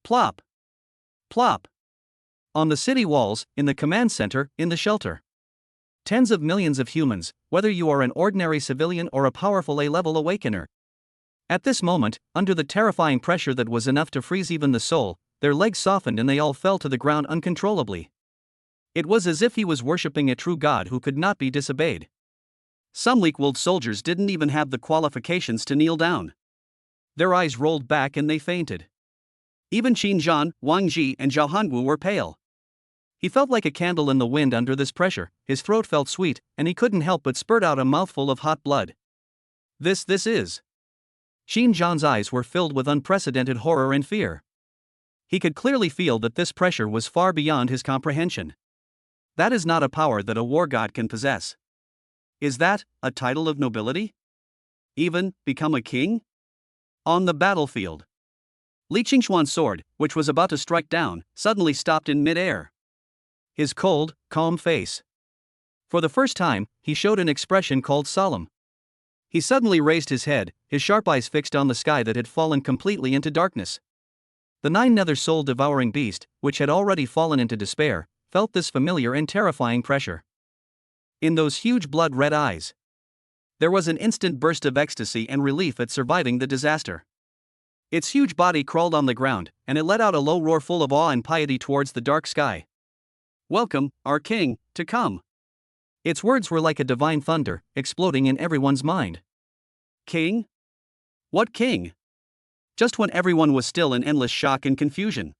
Speaker 1: Plop. Plop. On the city walls, in the command center, in the shelter. Tens of millions of humans, whether you are an ordinary civilian or a powerful A-level awakener. At this moment, under the terrifying pressure that was enough to freeze even the soul, their legs softened and they all fell to the ground uncontrollably. It was as if he was worshipping a true god who could not be disobeyed. Some weak-willed soldiers didn't even have the qualifications to kneel down. Their eyes rolled back and they fainted. Even Xinjian, Wang Ji and Zhao Hangu were pale. He felt like a candle in the wind under this pressure, his throat felt sweet, and he couldn't help but spurt out a mouthful of hot blood. This is. Xinjian's eyes were filled with unprecedented horror and fear. He could clearly feel that this pressure was far beyond his comprehension. That is not a power that a war god can possess. Is that a title of nobility? Even become a king? On the battlefield, Li Qingxuan's sword, which was about to strike down, suddenly stopped in mid-air. His cold, calm face. For the first time, he showed an expression called solemn. He suddenly raised his head, his sharp eyes fixed on the sky that had fallen completely into darkness. The nine-nether soul-devouring beast, which had already fallen into despair, felt this familiar and terrifying pressure. In those huge blood-red eyes, there was an instant burst of ecstasy and relief at surviving the disaster. Its huge body crawled on the ground, and it let out a low roar full of awe and piety towards the dark sky. "Welcome, our king, to come." Its words were like a divine thunder, exploding in everyone's mind. King? What king? Just when everyone was still in endless shock and confusion.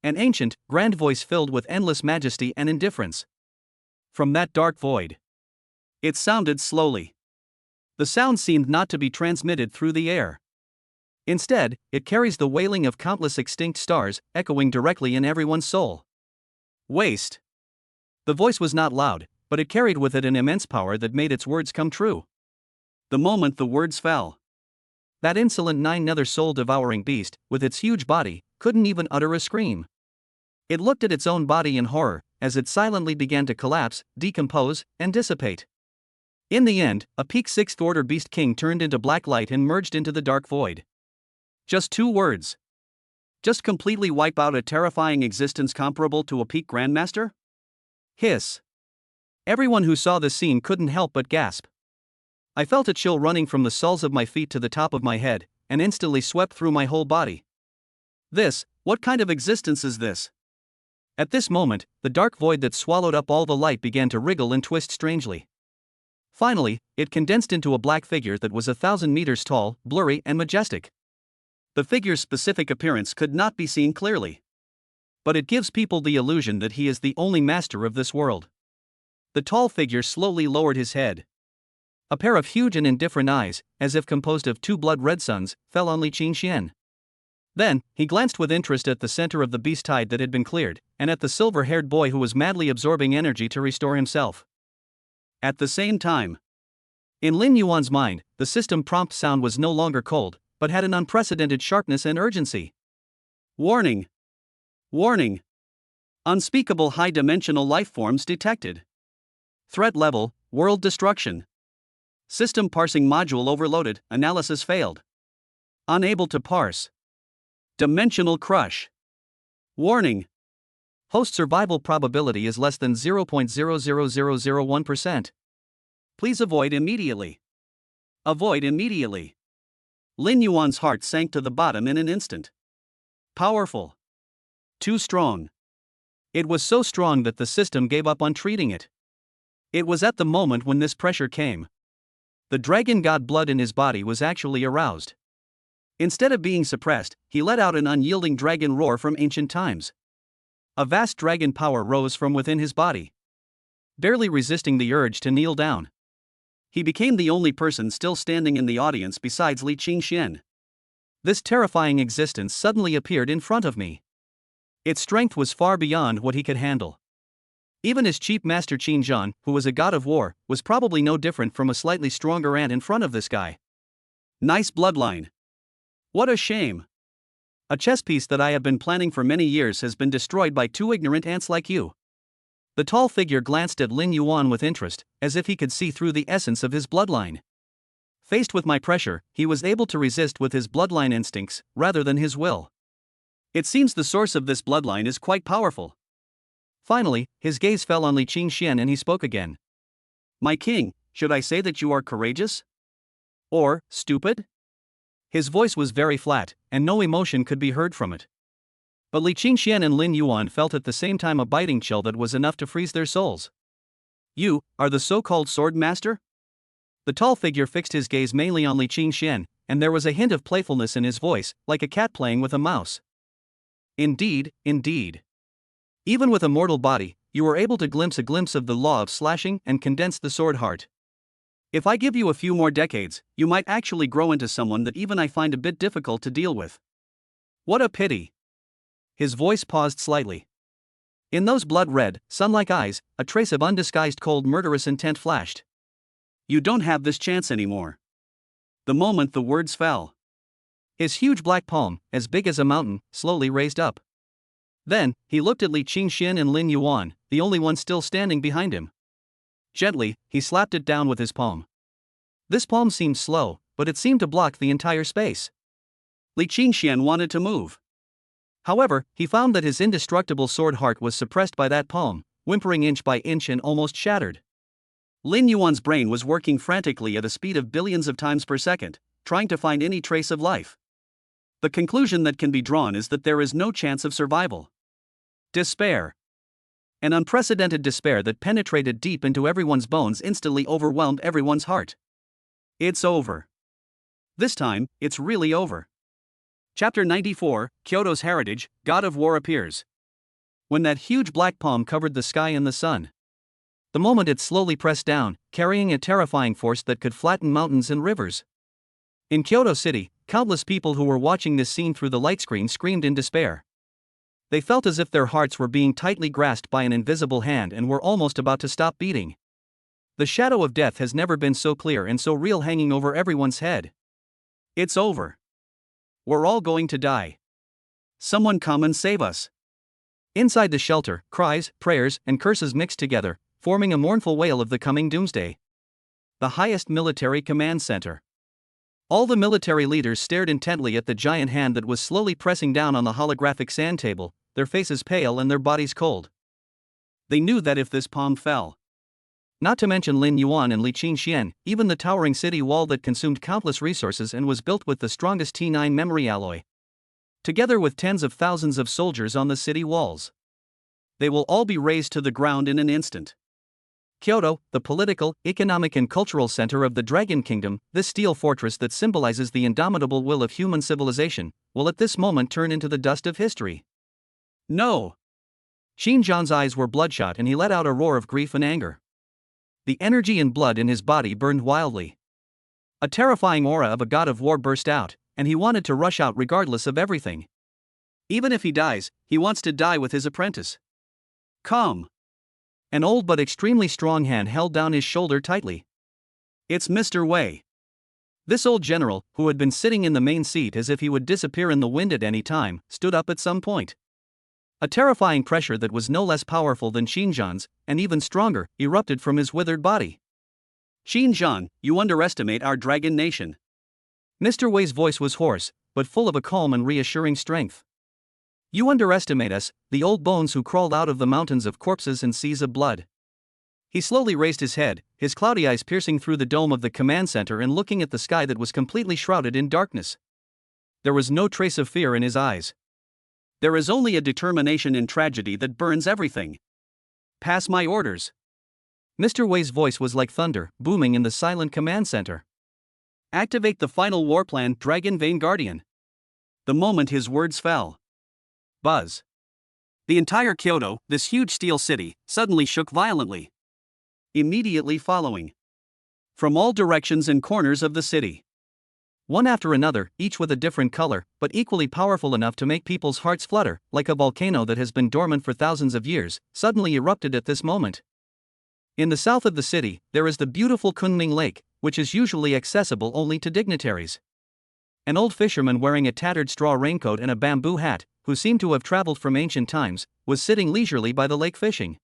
Speaker 1: An ancient, grand voice filled with endless majesty and indifference. From that dark void. It sounded slowly. The sound seemed not to be transmitted through the air. Instead, it carries the wailing of countless extinct stars, echoing directly in everyone's soul. Waste. The voice was not loud, but it carried with it an immense power that made its words come true. The moment the words fell, that insolent nine-nether soul-devouring beast, with its huge body, couldn't even utter a scream. It looked at its own body in horror, as it silently began to collapse, decompose, and dissipate. In the end, a peak sixth-order beast king turned into black light and merged into the dark void. Just 2 words. Just completely wipe out a terrifying existence comparable to a peak grandmaster? Hiss. Everyone who saw this scene couldn't help but gasp. I felt a chill running from the soles of my feet to the top of my head, and instantly swept through my whole body. What kind of existence is this? At this moment, the dark void that swallowed up all the light began to wriggle and twist strangely. Finally, it condensed into a black figure that was 1,000 meters tall, blurry, and majestic. The figure's specific appearance could not be seen clearly. But it gives people the illusion that he is the only master of this world. The tall figure slowly lowered his head. A pair of huge and indifferent eyes, as if composed of 2 blood-red suns, fell on Li Qingxian. Then, he glanced with interest at the center of the beast tide that had been cleared, and at the silver-haired boy who was madly absorbing energy to restore himself. At the same time, in Lin Yuan's mind, the system prompt sound was no longer cold, but had an unprecedented sharpness and urgency. Warning! Warning! Unspeakable high-dimensional life forms detected. Threat level, world destruction. System parsing module overloaded, analysis failed. Unable to parse. Dimensional crush. Warning. Host survival probability is less than 0.00001%. Please avoid immediately. Avoid immediately. Lin Yuan's heart sank to the bottom in an instant. Powerful. Too strong. It was so strong that the system gave up on treating it. It was at the moment when this pressure came. The dragon god blood in his body was actually aroused. Instead of being suppressed, he let out an unyielding dragon roar from ancient times. A vast dragon power rose from within his body. Barely resisting the urge to kneel down, he became the only person still standing in the audience besides Li Qingxian. This terrifying existence suddenly appeared in front of me. Its strength was far beyond what he could handle. Even his chief master Qin Zhan, who was a god of war, was probably no different from a slightly stronger ant in front of this guy. Nice bloodline. What a shame. A chess piece that I have been planning for many years has been destroyed by 2 ignorant ants like you. The tall figure glanced at Lin Yuan with interest, as if he could see through the essence of his bloodline. Faced with my pressure, he was able to resist with his bloodline instincts, rather than his will. It seems the source of this bloodline is quite powerful. Finally, his gaze fell on Li Qingxian and he spoke again. My king, should I say that you are courageous? Or, stupid? His voice was very flat, and no emotion could be heard from it. But Li Qingxian and Lin Yuan felt at the same time a biting chill that was enough to freeze their souls. You are the so-called sword master? The tall figure fixed his gaze mainly on Li Qingxian, and there was a hint of playfulness in his voice, like a cat playing with a mouse. Indeed, indeed. Even with a mortal body, you were able to glimpse a glimpse of the law of slashing and condense the sword heart. If I give you a few more decades, you might actually grow into someone that even I find a bit difficult to deal with. What a pity. His voice paused slightly. In those blood-red, sun-like eyes, a trace of undisguised cold murderous intent flashed. You don't have this chance anymore. The moment the words fell, his huge black palm, as big as a mountain, slowly raised up. Then, he looked at Li Qingxian and Lin Yuan, the only one still standing behind him. Gently, he slapped it down with his palm. This palm seemed slow, but it seemed to block the entire space. Li Qingxian wanted to move. However, he found that his indestructible sword heart was suppressed by that palm, whimpering inch by inch and almost shattered. Lin Yuan's brain was working frantically at a speed of billions of times per second, trying to find any trace of life. The conclusion that can be drawn is that there is no chance of survival. Despair. An unprecedented despair that penetrated deep into everyone's bones instantly overwhelmed everyone's heart. It's over. This time, it's really over. Chapter 94, Kyoto's Heritage, God of War appears. When that huge black palm covered the sky and the sun. The moment it slowly pressed down, carrying a terrifying force that could flatten mountains and rivers. In Kyoto City, countless people who were watching this scene through the light screen screamed in despair. They felt as if their hearts were being tightly grasped by an invisible hand and were almost about to stop beating. The shadow of death has never been so clear and so real, hanging over everyone's head. It's over. We're all going to die. Someone come and save us. Inside the shelter, cries, prayers, and curses mixed together, forming a mournful wail of the coming doomsday. The highest military command center. All the military leaders stared intently at the giant hand that was slowly pressing down on the holographic sand table, their faces pale and their bodies cold. They knew that if this palm fell, not to mention Lin Yuan and Li Qingxian, even the towering city wall that consumed countless resources and was built with the strongest T9 memory alloy, together with tens of thousands of soldiers on the city walls, they will all be razed to the ground in an instant. Kyoto, the political, economic and cultural center of the Dragon Kingdom, this steel fortress that symbolizes the indomitable will of human civilization, will at this moment turn into the dust of history. No! Xinjiang's eyes were bloodshot and he let out a roar of grief and anger. The energy and blood in his body burned wildly. A terrifying aura of a god of war burst out, and he wanted to rush out regardless of everything. Even if he dies, he wants to die with his apprentice. Come! An old but extremely strong hand held down his shoulder tightly. It's Mr. Wei. This old general, who had been sitting in the main seat as if he would disappear in the wind at any time, stood up at some point. A terrifying pressure that was no less powerful than Xinjiang's, and even stronger, erupted from his withered body. Xinjiang, you underestimate our dragon nation. Mr. Wei's voice was hoarse, but full of a calm and reassuring strength. You underestimate us, the old bones who crawled out of the mountains of corpses and seas of blood. He slowly raised his head, his cloudy eyes piercing through the dome of the command center and looking at the sky that was completely shrouded in darkness. There was no trace of fear in his eyes. There is only a determination in tragedy that burns everything. Pass my orders. Mr. Wei's voice was like thunder, booming in the silent command center. Activate the final war plan, Dragon Vein Guardian. The moment his words fell, buzz. The entire Kyoto, this huge steel city, suddenly shook violently. Immediately following, from all directions and corners of the city, one after another, each with a different color, but equally powerful enough to make people's hearts flutter, like a volcano that has been dormant for thousands of years, suddenly erupted at this moment. In the south of the city, there is the beautiful Kunming Lake, which is usually accessible only to dignitaries. An old fisherman wearing a tattered straw raincoat and a bamboo hat, who seemed to have traveled from ancient times, was sitting leisurely by the lake fishing.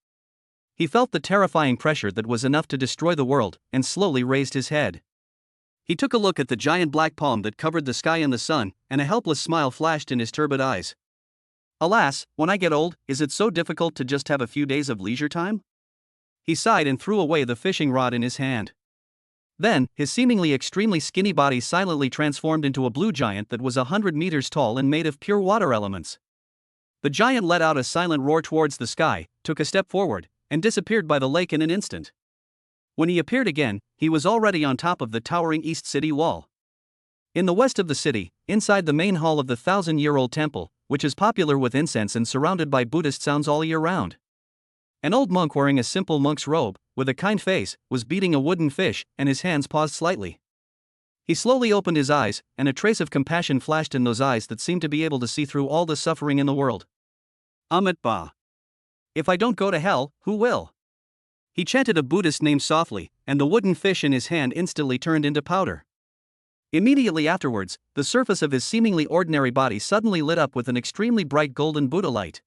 Speaker 1: He felt the terrifying pressure that was enough to destroy the world, and slowly raised his head. He took a look at the giant black palm that covered the sky and the sun, and a helpless smile flashed in his turbid eyes. Alas, when I get old, is it so difficult to just have a few days of leisure time? He sighed and threw away the fishing rod in his hand. Then, his seemingly extremely skinny body silently transformed into a blue giant that was 100 meters tall and made of pure water elements. The giant let out a silent roar towards the sky, took a step forward, and disappeared by the lake in an instant. When he appeared again, he was already on top of the towering East City wall. In the west of the city, inside the main hall of the 1,000-year-old temple, which is popular with incense and surrounded by Buddhist sounds all year round. An old monk wearing a simple monk's robe, with a kind face, was beating a wooden fish, and his hands paused slightly. He slowly opened his eyes, and a trace of compassion flashed in those eyes that seemed to be able to see through all the suffering in the world. Amit Ba. If I don't go to hell, who will? He chanted a Buddhist name softly, and the wooden fish in his hand instantly turned into powder. Immediately afterwards, the surface of his seemingly ordinary body suddenly lit up with an extremely bright golden Buddha light.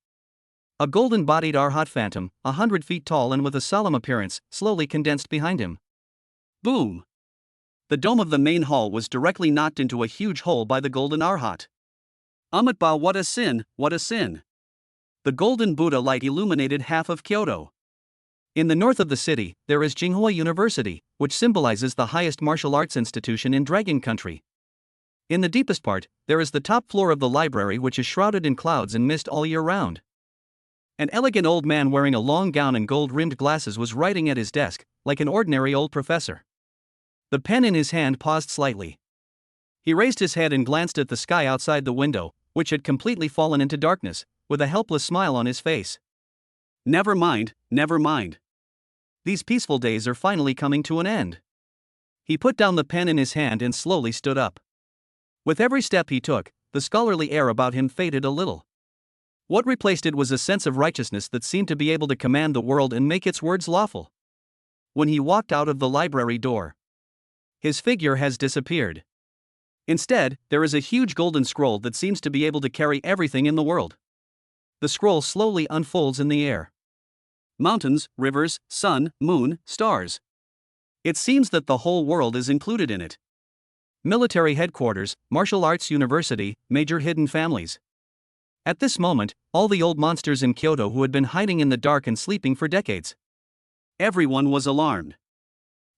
Speaker 1: A golden-bodied Arhat phantom, 100 feet tall and with a solemn appearance, slowly condensed behind him. Boom! The dome of the main hall was directly knocked into a huge hole by the golden Arhat. Amit Ba, what a sin, what a sin! The golden Buddha light illuminated half of Kyoto. In the north of the city, there is Jinghua University, which symbolizes the highest martial arts institution in Dragon Country. In the deepest part, there is the top floor of the library, which is shrouded in clouds and mist all year round. An elegant old man wearing a long gown and gold-rimmed glasses was writing at his desk, like an ordinary old professor. The pen in his hand paused slightly. He raised his head and glanced at the sky outside the window, which had completely fallen into darkness, with a helpless smile on his face. Never mind, never mind. These peaceful days are finally coming to an end. He put down the pen in his hand and slowly stood up. With every step he took, the scholarly air about him faded a little. What replaced it was a sense of righteousness that seemed to be able to command the world and make its words lawful. When he walked out of the library door, his figure has disappeared. Instead, there is a huge golden scroll that seems to be able to carry everything in the world. The scroll slowly unfolds in the air. Mountains, rivers, sun, moon, stars. It seems that the whole world is included in it. Military headquarters, martial arts university, major hidden families. At this moment, all the old monsters in Kyoto who had been hiding in the dark and sleeping for decades. Everyone was alarmed.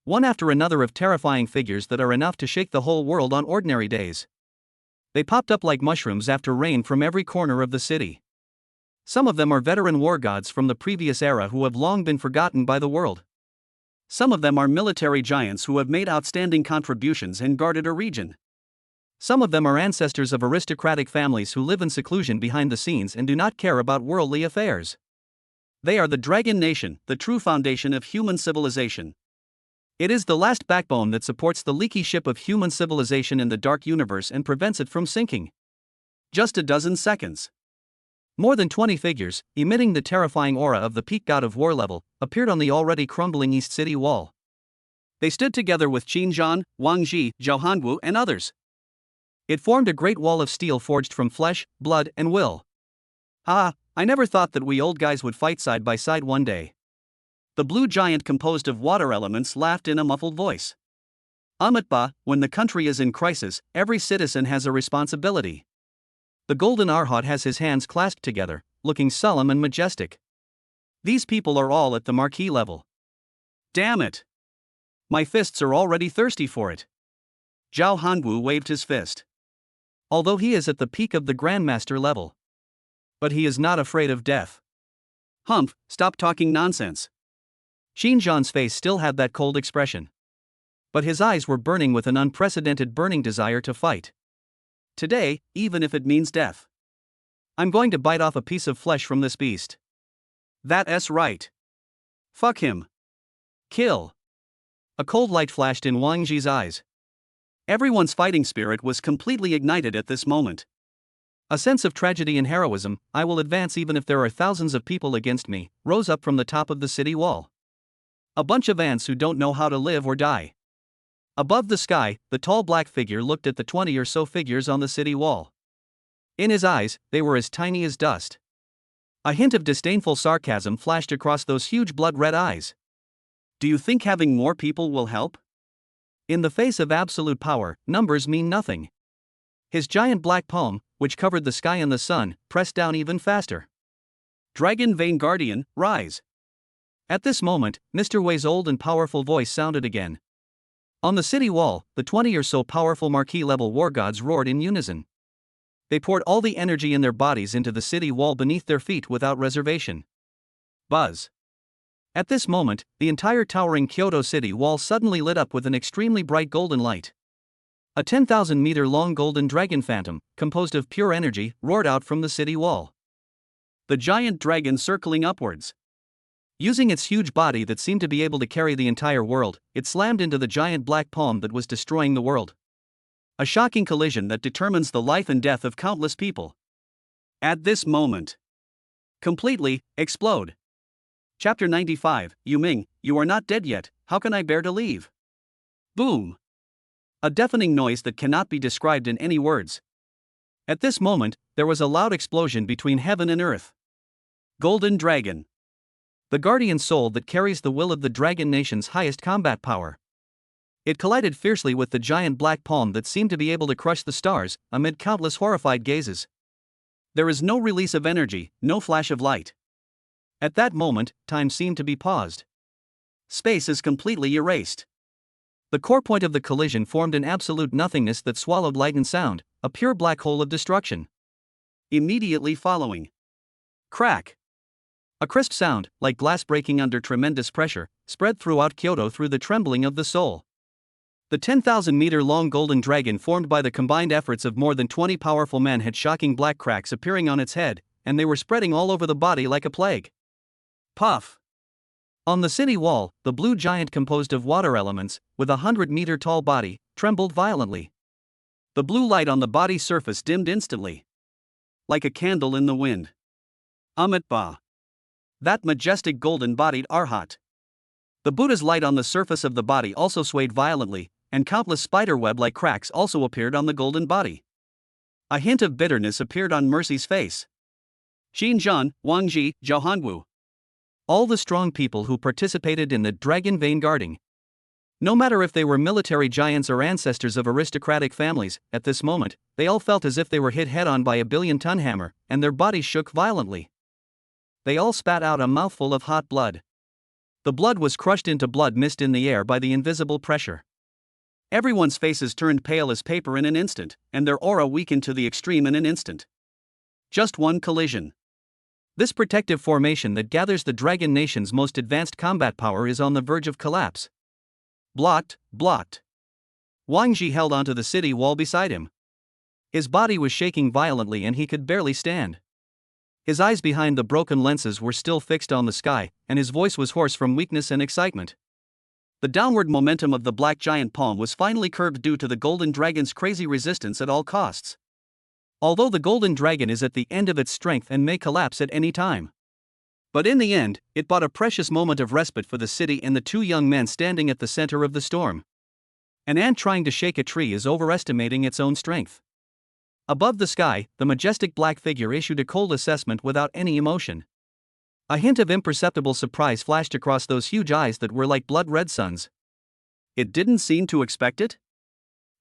Speaker 1: One after another of terrifying figures that are enough to shake the whole world on ordinary days. They popped up like mushrooms after rain from every corner of the city. Some of them are veteran war gods from the previous era who have long been forgotten by the world. Some of them are military giants who have made outstanding contributions and guarded a region. Some of them are ancestors of aristocratic families who live in seclusion behind the scenes and do not care about worldly affairs. They are the Dragon Nation, the true foundation of human civilization. It is the last backbone that supports the leaky ship of human civilization in the dark universe and prevents it from sinking. Just a dozen seconds. More than 20 figures, emitting the terrifying aura of the peak god of war level, appeared on the already crumbling East City wall. They stood together with Qin Zhan, Wang Ji, Zhao Hanwu, and others. It formed a great wall of steel forged from flesh, blood, and will. Ah, I never thought that we old guys would fight side by side one day. The blue giant composed of water elements laughed in a muffled voice. Amit Ba, when the country is in crisis, every citizen has a responsibility. The golden Arhat has his hands clasped together, looking solemn and majestic. These people are all at the marquee level. Damn it! My fists are already thirsty for it. Zhao Hanwu waved his fist. Although he is at the peak of the Grandmaster level. But he is not afraid of death. Humph, stop talking nonsense. Qin Zhan's face still had that cold expression. But his eyes were burning with an unprecedented burning desire to fight. Today, even if it means death. I'm going to bite off a piece of flesh from this beast. That's right. Fuck him. Kill. A cold light flashed in Wang Ji's eyes. Everyone's fighting spirit was completely ignited at this moment. A sense of tragedy and heroism, I will advance even if there are thousands of people against me, rose up from the top of the city wall. A bunch of ants who don't know how to live or die. Above the sky, the tall black figure looked at the 20 or so figures on the city wall. In his eyes, they were as tiny as dust. A hint of disdainful sarcasm flashed across those huge blood-red eyes. Do you think having more people will help? In the face of absolute power, numbers mean nothing. His giant black palm, which covered the sky and the sun, pressed down even faster. Dragon Vein Guardian, rise. At this moment, Mr. Wei's old and powerful voice sounded again. On the city wall, the 20 or so powerful marquee-level war gods roared in unison. They poured all the energy in their bodies into the city wall beneath their feet without reservation. Buzz. At this moment, the entire towering Kyoto city wall suddenly lit up with an extremely bright golden light. A 10,000-meter-long golden dragon phantom, composed of pure energy, roared out from the city wall. The giant dragon circling upwards. Using its huge body that seemed to be able to carry the entire world, it slammed into the giant black palm that was destroying the world. A shocking collision that determines the life and death of countless people. At this moment, Completely, explode. Chapter 95, Yu Ming, you are not dead yet, how can I bear to leave? Boom. A deafening noise that cannot be described in any words. At this moment, there was a loud explosion between heaven and earth. Golden Dragon. The guardian soul that carries the will of the Dragon Nation's highest combat power. It collided fiercely with the giant black palm that seemed to be able to crush the stars, amid countless horrified gazes. There is no release of energy, no flash of light. At that moment, time seemed to be paused. Space is completely erased. The core point of the collision formed an absolute nothingness that swallowed light and sound, a pure black hole of destruction. Immediately following. Crack. A crisp sound, like glass breaking under tremendous pressure, spread throughout Kyoto through the trembling of the soul. The 10,000-meter-long golden dragon formed by the combined efforts of more than 20 powerful men had shocking black cracks appearing on its head, and they were spreading all over the body like a plague. Puff. On the city wall, the blue giant composed of water elements, with a 100-meter-tall body, trembled violently. The blue light on the body's surface dimmed instantly. Like a candle in the wind. Amit Ba. That majestic golden-bodied Arhat. The Buddha's light on the surface of the body also swayed violently, and countless spiderweb-like cracks also appeared on the golden body. A hint of bitterness appeared on Mercy's face. Xinjian, Wangji, Zhouhanwu. All the strong people who participated in the dragon vanguarding. No matter if they were military giants or ancestors of aristocratic families, at this moment, they all felt as if they were hit head-on by a billion-ton hammer, and their bodies shook violently. They all spat out a mouthful of hot blood. The blood was crushed into blood mist in the air by the invisible pressure. Everyone's faces turned pale as paper in an instant, and their aura weakened to the extreme in an instant. Just one collision. This protective formation that gathers the Dragon Nation's most advanced combat power is on the verge of collapse. Blocked, blocked. Wang Ji held onto the city wall beside him. His body was shaking violently and he could barely stand. His eyes behind the broken lenses were still fixed on the sky, and his voice was hoarse from weakness and excitement. The downward momentum of the black giant palm was finally curbed due to the golden dragon's crazy resistance at all costs. Although the golden dragon is at the end of its strength and may collapse at any time. But in the end, it bought a precious moment of respite for the city and the two young men standing at the center of the storm. An ant trying to shake a tree is overestimating its own strength. Above the sky, the majestic black figure issued a cold assessment without any emotion. A hint of imperceptible surprise flashed across those huge eyes that were like blood-red suns. It didn't seem to expect it?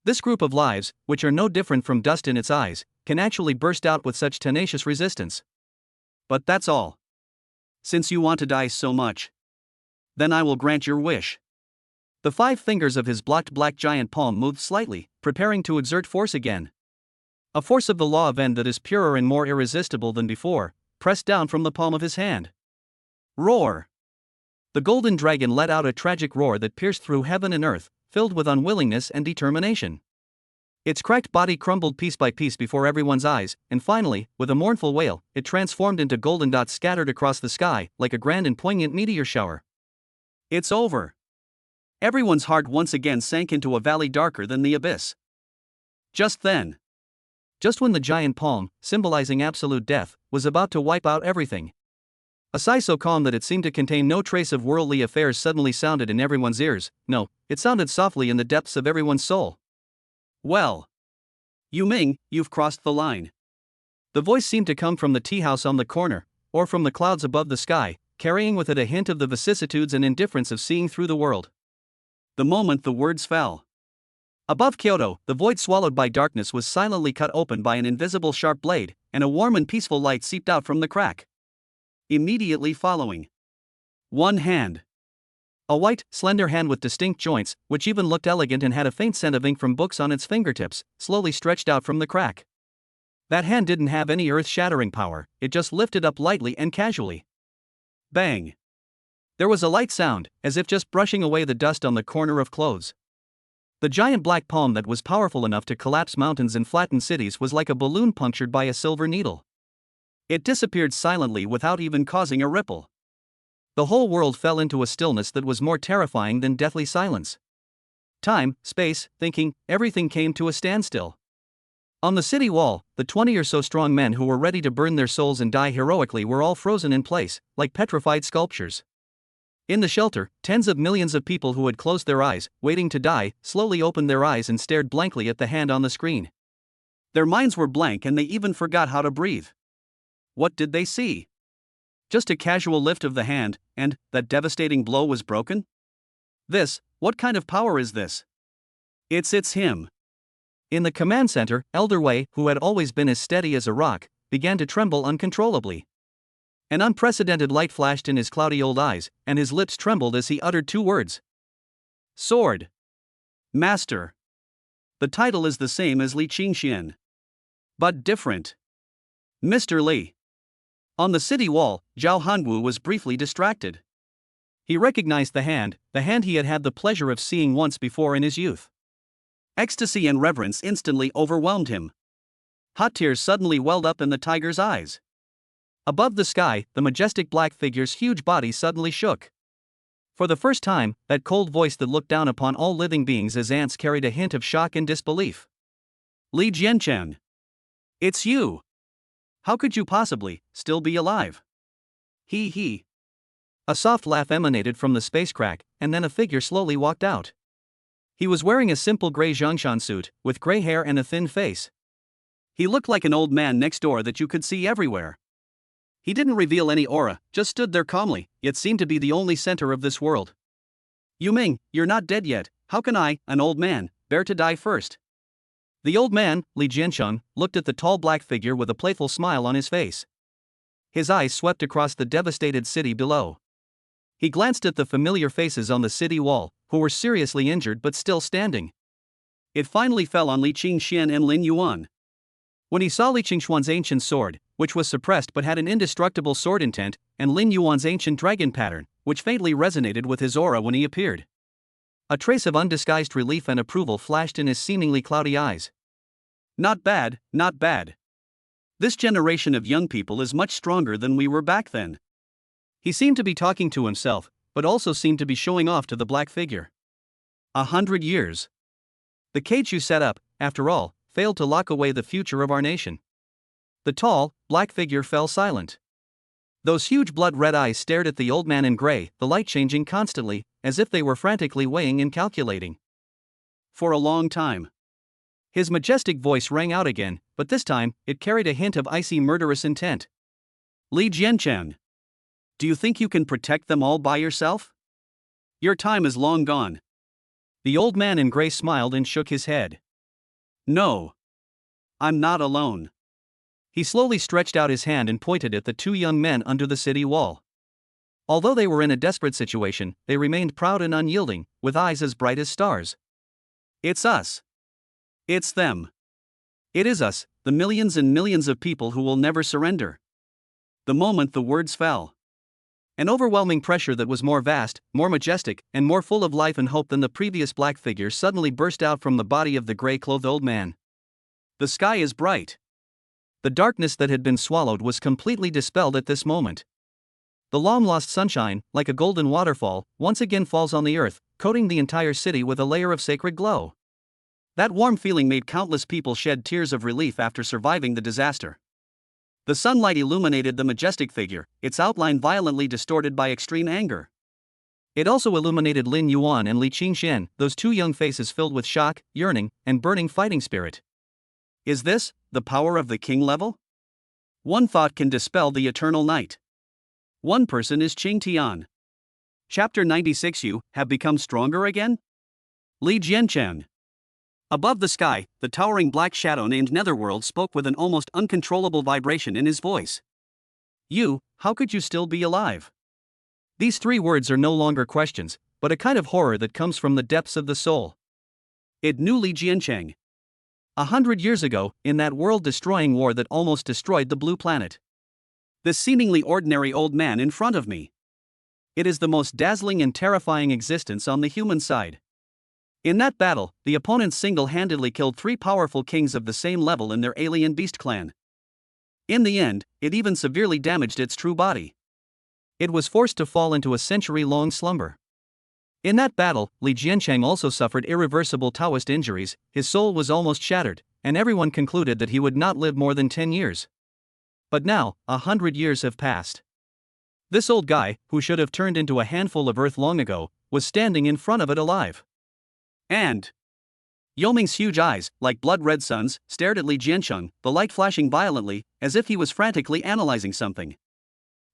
Speaker 1: This group of lives, which are no different from dust in its eyes, can actually burst out with such tenacious resistance. But that's all. Since you want to die so much, then I will grant your wish. The 5 fingers of his blocked black giant palm moved slightly, preparing to exert force again. A force of the law of end that is purer and more irresistible than before, pressed down from the palm of his hand. Roar! The golden dragon let out a tragic roar that pierced through heaven and earth, filled with unwillingness and determination. Its cracked body crumbled piece by piece before everyone's eyes, and finally, with a mournful wail, it transformed into golden dots scattered across the sky, like a grand and poignant meteor shower. It's over. Everyone's heart once again sank into a valley darker than the abyss. Just then. Just when the giant palm, symbolizing absolute death, was about to wipe out everything. A sigh so calm that it seemed to contain no trace of worldly affairs suddenly sounded in everyone's ears. No, it sounded softly in the depths of everyone's soul. Well. Yu Ming, you've crossed the line. The voice seemed to come from the tea house on the corner, or from the clouds above the sky, carrying with it a hint of the vicissitudes and indifference of seeing through the world. The moment the words fell. Above Kyoto, the void swallowed by darkness was silently cut open by an invisible sharp blade, and a warm and peaceful light seeped out from the crack. Immediately following. One hand. A white, slender hand with distinct joints, which even looked elegant and had a faint scent of ink from books on its fingertips, slowly stretched out from the crack. That hand didn't have any earth-shattering power, it just lifted up lightly and casually. Bang. There was a light sound, as if just brushing away the dust on the corner of clothes. The giant black palm that was powerful enough to collapse mountains and flatten cities was like a balloon punctured by a silver needle. It disappeared silently without even causing a ripple. The whole world fell into a stillness that was more terrifying than deathly silence. Time, space, thinking, everything came to a standstill. On the city wall, the 20 or so strong men who were ready to burn their souls and die heroically were all frozen in place, like petrified sculptures. In the shelter, tens of millions of people who had closed their eyes, waiting to die, slowly opened their eyes and stared blankly at the hand on the screen. Their minds were blank and they even forgot how to breathe. What did they see? Just a casual lift of the hand, and that devastating blow was broken? What kind of power is this? It's him. In the command center, Elder Wei, who had always been as steady as a rock, began to tremble uncontrollably. An unprecedented light flashed in his cloudy old eyes, and his lips trembled as he uttered two words. Sword. Master. The title is the same as Li Qingxian, but different. Mr. Li. On the city wall, Zhao Hanwu was briefly distracted. He recognized the hand he had had the pleasure of seeing once before in his youth. Ecstasy and reverence instantly overwhelmed him. Hot tears suddenly welled up in the tiger's eyes. Above the sky, the majestic black figure's huge body suddenly shook. For the first time, that cold voice that looked down upon all living beings as ants carried a hint of shock and disbelief. Li Jianchen. It's you. How could you possibly still be alive? He. A soft laugh emanated from the space crack, and then a figure slowly walked out. He was wearing a simple gray Zhongshan suit, with gray hair and a thin face. He looked like an old man next door that you could see everywhere. He didn't reveal any aura, just stood there calmly, yet seemed to be the only center of this world. Yuming, you're not dead yet. How can I, an old man, bear to die first? The old man, Li Jiansheng, looked at the tall black figure with a playful smile on his face. His eyes swept across the devastated city below. He glanced at the familiar faces on the city wall, who were seriously injured but still standing. It finally fell on Li Qingxian and Lin Yuan. When he saw Li Qingshuan's ancient sword, which was suppressed but had an indestructible sword intent, and Lin Yuan's ancient dragon pattern, which faintly resonated with his aura when he appeared. A trace of undisguised relief and approval flashed in his seemingly cloudy eyes. Not bad, not bad. This generation of young people is much stronger than we were back then. He seemed to be talking to himself, but also seemed to be showing off to the black figure. 100 years. The cage you set up, after all, failed to lock away the future of our nation. The tall, black figure fell silent. Those huge blood-red eyes stared at the old man in gray, the light changing constantly, as if they were frantically weighing and calculating. For a long time. His majestic voice rang out again, but this time, it carried a hint of icy murderous intent. Li Jianchen. Do you think you can protect them all by yourself? Your time is long gone. The old man in gray smiled and shook his head. No. I'm not alone. He slowly stretched out his hand and pointed at the two young men under the city wall. Although they were in a desperate situation, they remained proud and unyielding, with eyes as bright as stars. It's us. It's them. It is us, the millions and millions of people who will never surrender. The moment the words fell, an overwhelming pressure that was more vast, more majestic, and more full of life and hope than the previous black figure suddenly burst out from the body of the gray-clothed old man. The sky is bright. The darkness that had been swallowed was completely dispelled at this moment. The long-lost sunshine, like a golden waterfall, once again falls on the earth, coating the entire city with a layer of sacred glow. That warm feeling made countless people shed tears of relief after surviving the disaster. The sunlight illuminated the majestic figure, its outline violently distorted by extreme anger. It also illuminated Lin Yuan and Li Qingxian, those two young faces filled with shock, yearning, and burning fighting spirit. Is this the power of the king level? One thought can dispel the eternal night. One person is Qing Tian. Chapter 96. You have become stronger again? Li Jianchen. Above the sky, the towering black shadow named Netherworld spoke with an almost uncontrollable vibration in his voice. You, how could you still be alive? These three words are no longer questions, but a kind of horror that comes from the depths of the soul. It knew Li Jiancheng. 100 years ago, in that world-destroying war that almost destroyed the blue planet. This seemingly ordinary old man in front of me. It is the most dazzling and terrifying existence on the human side. In that battle, the opponents single-handedly killed three powerful kings of the same level in their alien beast clan. In the end, it even severely damaged its true body. It was forced to fall into a century-long slumber. In that battle, Li Jiancheng also suffered irreversible Taoist injuries, his soul was almost shattered, and everyone concluded that he would not live more than 10 years. But now, 100 years have passed. This old guy, who should have turned into a handful of earth long ago, was standing in front of it alive. And Yao Ming's huge eyes, like blood-red suns, stared at Li Jiancheng, the light flashing violently, as if he was frantically analyzing something.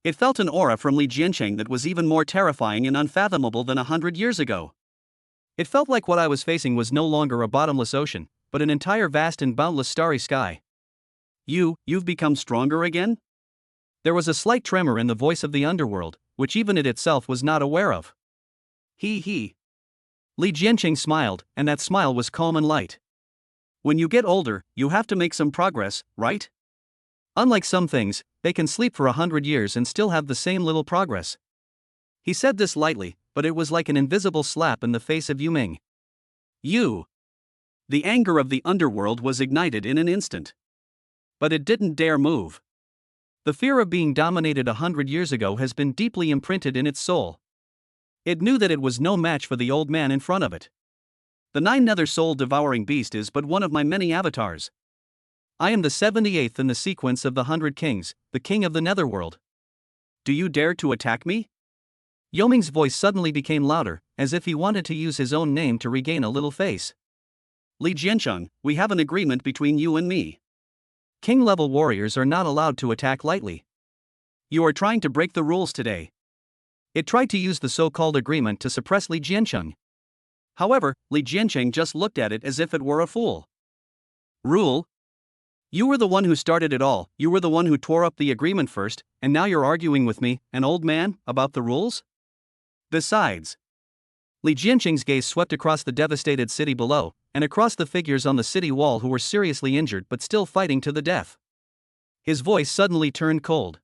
Speaker 1: It felt an aura from Li Jiancheng that was even more terrifying and unfathomable than 100 years ago. It felt like what I was facing was no longer a bottomless ocean, but an entire vast and boundless starry sky. You've become stronger again? There was a slight tremor in the voice of the underworld, which even it itself was not aware of. He. Li Jianqing smiled, and that smile was calm and light. When you get older, you have to make some progress, right? Unlike some things, they can sleep for 100 years and still have the same little progress. He said this lightly, but it was like an invisible slap in the face of Yao Ming. You. The anger of the underworld was ignited in an instant. But it didn't dare move. The fear of being dominated 100 years ago has been deeply imprinted in its soul. It knew that it was no match for the old man in front of it. The 9th soul-devouring beast is but one of my many avatars. I am the 78th in the sequence of the 100 Kings, the king of the netherworld. Do you dare to attack me? Yao Ming's voice suddenly became louder, as if he wanted to use his own name to regain a little face. Li Jiancheng, we have an agreement between you and me. King-level warriors are not allowed to attack lightly. You are trying to break the rules today. It tried to use the so-called agreement to suppress Li Jiancheng. However, Li Jiancheng just looked at it as if it were a fool. Rule? You were the one who started it all, you were the one who tore up the agreement first, and now you're arguing with me, an old man, about the rules? Besides, Li Jianqing's gaze swept across the devastated city below, and across the figures on the city wall who were seriously injured but still fighting to the death. His voice suddenly turned cold.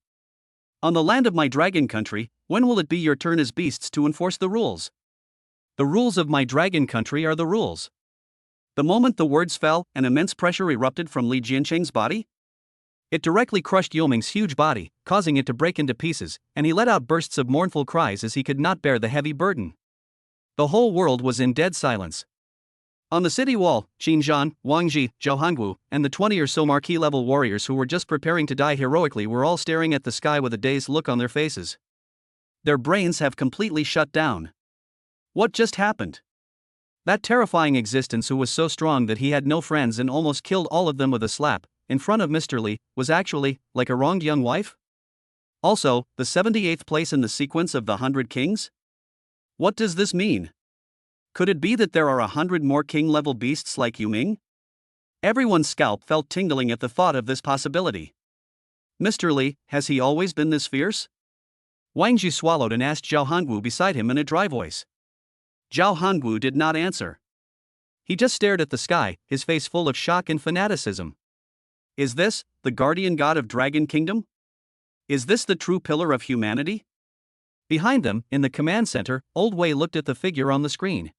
Speaker 1: On the land of my dragon country, when will it be your turn as beasts to enforce the rules? The rules of my dragon country are the rules. The moment the words fell, an immense pressure erupted from Li Jianqing's body. It directly crushed Yao Ming's huge body, causing it to break into pieces, and he let out bursts of mournful cries as he could not bear the heavy burden. The whole world was in dead silence. On the city wall, Qin Zhan, Wang Ji, Zhao Hangwu, and the 20 or so marquee-level warriors who were just preparing to die heroically were all staring at the sky with a dazed look on their faces. Their brains have completely shut down. What just happened? That terrifying existence who was so strong that he had no friends and almost killed all of them with a slap, in front of Mr. Li, was actually, like a wronged young wife? Also, the 78th place in the sequence of the 100 Kings? What does this mean? Could it be that there are 100 more king-level beasts like Yao Ming? Everyone's scalp felt tingling at the thought of this possibility. Mr. Li, has he always been this fierce? Wang Ji swallowed and asked Zhao Hangwu beside him in a dry voice. Zhao Hangwu did not answer. He just stared at the sky, his face full of shock and fanaticism. Is this, the guardian god of Dragon Kingdom? Is this the true pillar of humanity? Behind them, in the command center, Old Wei looked at the figure on the screen.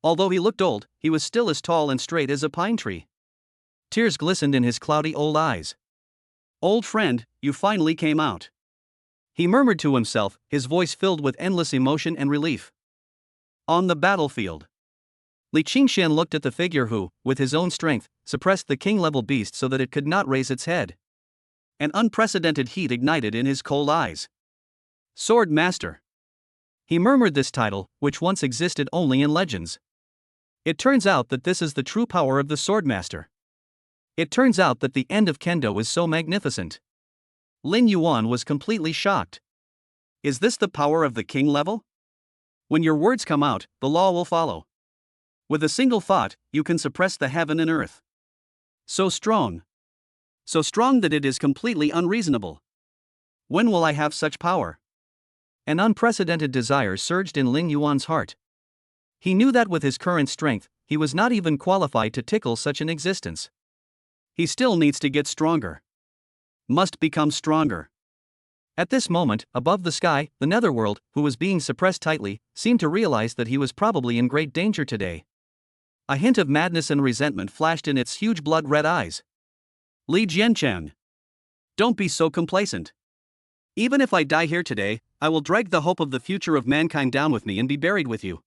Speaker 1: Although he looked old, he was still as tall and straight as a pine tree. Tears glistened in his cloudy old eyes. Old friend, you finally came out. He murmured to himself, his voice filled with endless emotion and relief. On the battlefield. Li Qingshan looked at the figure who, with his own strength, suppressed the king-level beast so that it could not raise its head. An unprecedented heat ignited in his cold eyes. Sword Master. He murmured this title, which once existed only in legends. It turns out that this is the true power of the Swordmaster. It turns out that the end of Kendo is so magnificent. Lin Yuan was completely shocked. Is this the power of the king level? When your words come out, the law will follow. With a single thought, you can suppress the heaven and earth. So strong. So strong that it is completely unreasonable. When will I have such power? An unprecedented desire surged in Lin Yuan's heart. He knew that with his current strength, he was not even qualified to tickle such an existence. He still needs to get stronger. Must become stronger. At this moment, above the sky, the netherworld, who was being suppressed tightly, seemed to realize that he was probably in great danger today. A hint of madness and resentment flashed in its huge blood-red eyes. Li Jiancheng. Don't be so complacent. Even if I die here today, I will drag the hope of the future of mankind down with me and be buried with you.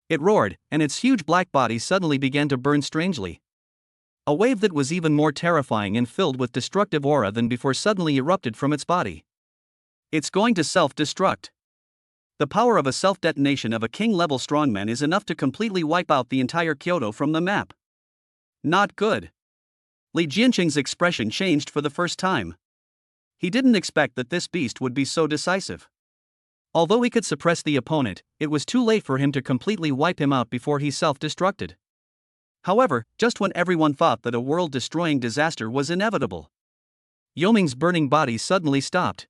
Speaker 1: It roared, and its huge black body suddenly began to burn strangely. A wave that was even more terrifying and filled with destructive aura than before suddenly erupted from its body. It's going to self-destruct. The power of a self-detonation of a king-level strongman is enough to completely wipe out the entire Kyoto from the map. Not good. Li Jianqing's expression changed for the first time. He didn't expect that this beast would be so decisive. Although he could suppress the opponent, it was too late for him to completely wipe him out before he self-destructed. However, just when everyone thought that a world-destroying disaster was inevitable, Yoming's burning body suddenly stopped.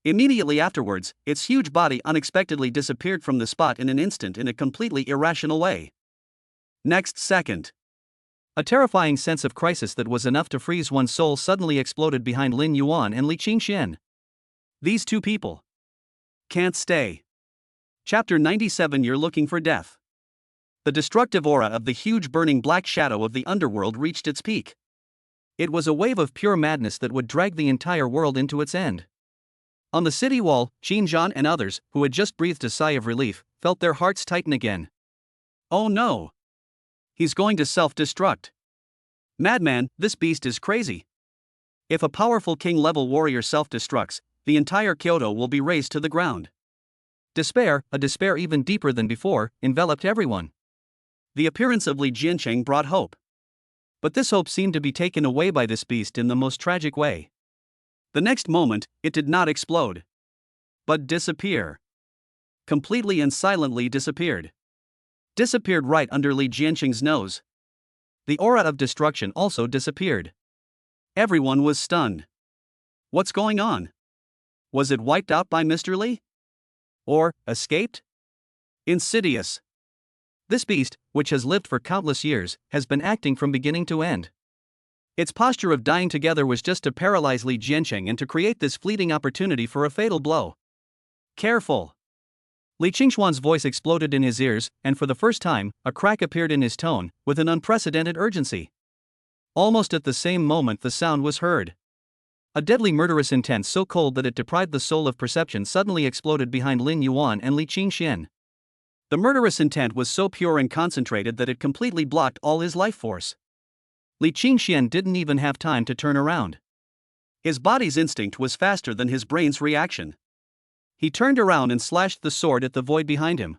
Speaker 1: Immediately afterwards, its huge body unexpectedly disappeared from the spot in an instant in a completely irrational way. Next second, a terrifying sense of crisis that was enough to freeze one's soul suddenly exploded behind Lin Yuan and Li Qingxian. These two people can't stay. Chapter 97. You're looking for death. The destructive aura of the huge burning black shadow of the underworld reached its peak. It was a wave of pure madness that would drag the entire world into its end. On the city wall, Qin Zhan and others, who had just breathed a sigh of relief, felt their hearts tighten again. Oh no! He's going to self-destruct. Madman, this beast is crazy. If a powerful king-level warrior self-destructs, the entire Kyoto will be razed to the ground. Despair, a despair even deeper than before, enveloped everyone. The appearance of Li Jianqing brought hope. But this hope seemed to be taken away by this beast in the most tragic way. The next moment, it did not explode, but disappear. Completely and silently disappeared. Disappeared right under Li Jianqing's nose. The aura of destruction also disappeared. Everyone was stunned. What's going on? Was it wiped out by Mr. Li? Or escaped? Insidious. This beast, which has lived for countless years, has been acting from beginning to end. Its posture of dying together was just to paralyze Li Jianqing and to create this fleeting opportunity for a fatal blow. Careful! Li Qingxuan's voice exploded in his ears, and for the first time, a crack appeared in his tone, with an unprecedented urgency. Almost at the same moment the sound was heard. A deadly murderous intent so cold that it deprived the soul of perception suddenly exploded behind Lin Yuan and Li Qingxian. The murderous intent was so pure and concentrated that it completely blocked all his life force. Li Qingxian didn't even have time to turn around. His body's instinct was faster than his brain's reaction. He turned around and slashed the sword at the void behind him.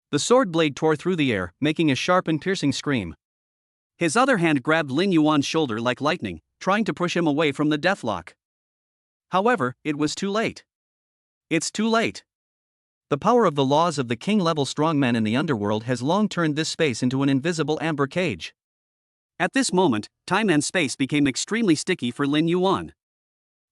Speaker 1: The sword blade tore through the air, making a sharp and piercing scream. His other hand grabbed Lin Yuan's shoulder like lightning, trying to push him away from the deathlock. However, it was too late. It's too late. The power of the laws of the king-level strongmen in the underworld has long turned this space into an invisible amber cage. At this moment, time and space became extremely sticky for Lin Yuan.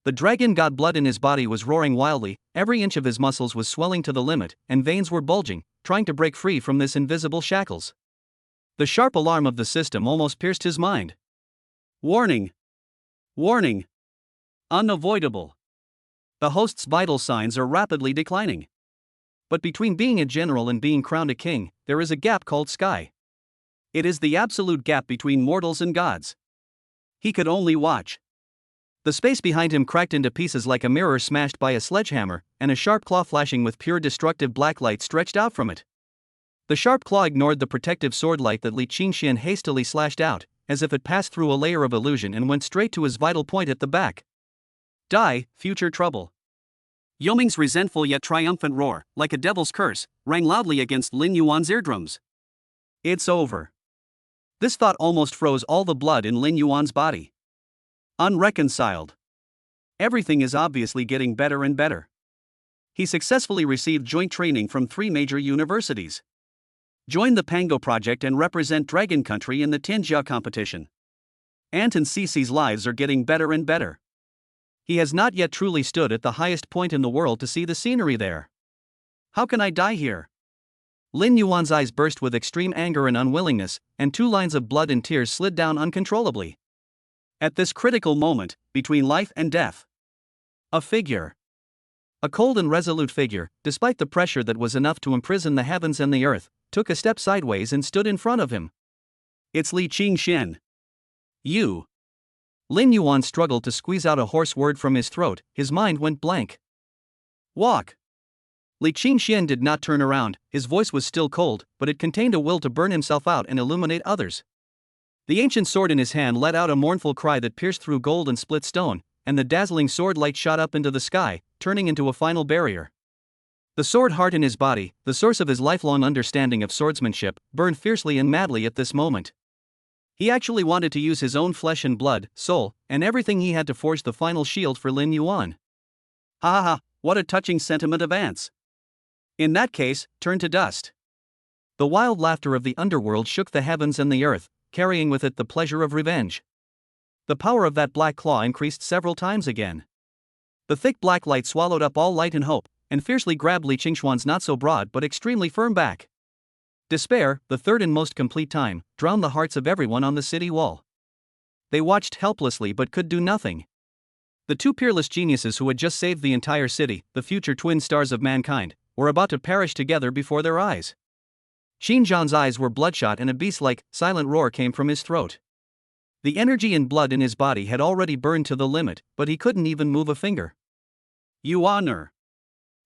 Speaker 1: The dragon god blood in his body was roaring wildly, every inch of his muscles was swelling to the limit, and veins were bulging, trying to break free from this invisible shackles. The sharp alarm of the system almost pierced his mind. Warning! Warning! Unavoidable! The host's vital signs are rapidly declining. But between being a general and being crowned a king, there is a gap called sky. It is the absolute gap between mortals and gods. He could only watch. The space behind him cracked into pieces like a mirror smashed by a sledgehammer, and a sharp claw flashing with pure destructive black light stretched out from it. The sharp claw ignored the protective sword light that Li Qingxian hastily slashed out, as if it passed through a layer of illusion and went straight to his vital point at the back. Die, future trouble. Yoming's resentful yet triumphant roar, like a devil's curse, rang loudly against Lin Yuan's eardrums. It's over. This thought almost froze all the blood in Lin Yuan's body. Unreconciled. Everything is obviously getting better and better. He successfully received joint training from 3 major universities. Joined the Pango project and represent Dragon Country in the Tianjia competition. Ant and Cece's lives are getting better and better. He has not yet truly stood at the highest point in the world to see the scenery there. How can I die here? Lin Yuan's eyes burst with extreme anger and unwillingness, and 2 lines of blood and tears slid down uncontrollably. At this critical moment, between life and death, a figure. A cold and resolute figure, despite the pressure that was enough to imprison the heavens and the earth, took a step sideways and stood in front of him. It's Li Qingxian. You. Lin Yuan struggled to squeeze out a hoarse word from his throat, his mind went blank. Walk. Li Qingxian did not turn around, his voice was still cold, but it contained a will to burn himself out and illuminate others. The ancient sword in his hand let out a mournful cry that pierced through gold and split stone, and the dazzling sword light shot up into the sky, turning into a final barrier. The sword heart in his body, the source of his lifelong understanding of swordsmanship, burned fiercely and madly at this moment. He actually wanted to use his own flesh and blood, soul, and everything he had to forge the final shield for Lin Yuan. Ha ha ha, what a touching sentiment of ants. In that case, turn to dust. The wild laughter of the underworld shook the heavens and the earth, carrying with it the pleasure of revenge. The power of that black claw increased several times again. The thick black light swallowed up all light and hope, and fiercely grabbed Li Qingshuan's not so broad but extremely firm back. Despair, the third and most complete time, drowned the hearts of everyone on the city wall. They watched helplessly but could do nothing. The two peerless geniuses who had just saved the entire city, the future twin stars of mankind, were about to perish together before their eyes. Xinjiang's eyes were bloodshot and a beast-like, silent roar came from his throat. The energy and blood in his body had already burned to the limit, but he couldn't even move a finger. Yuaner.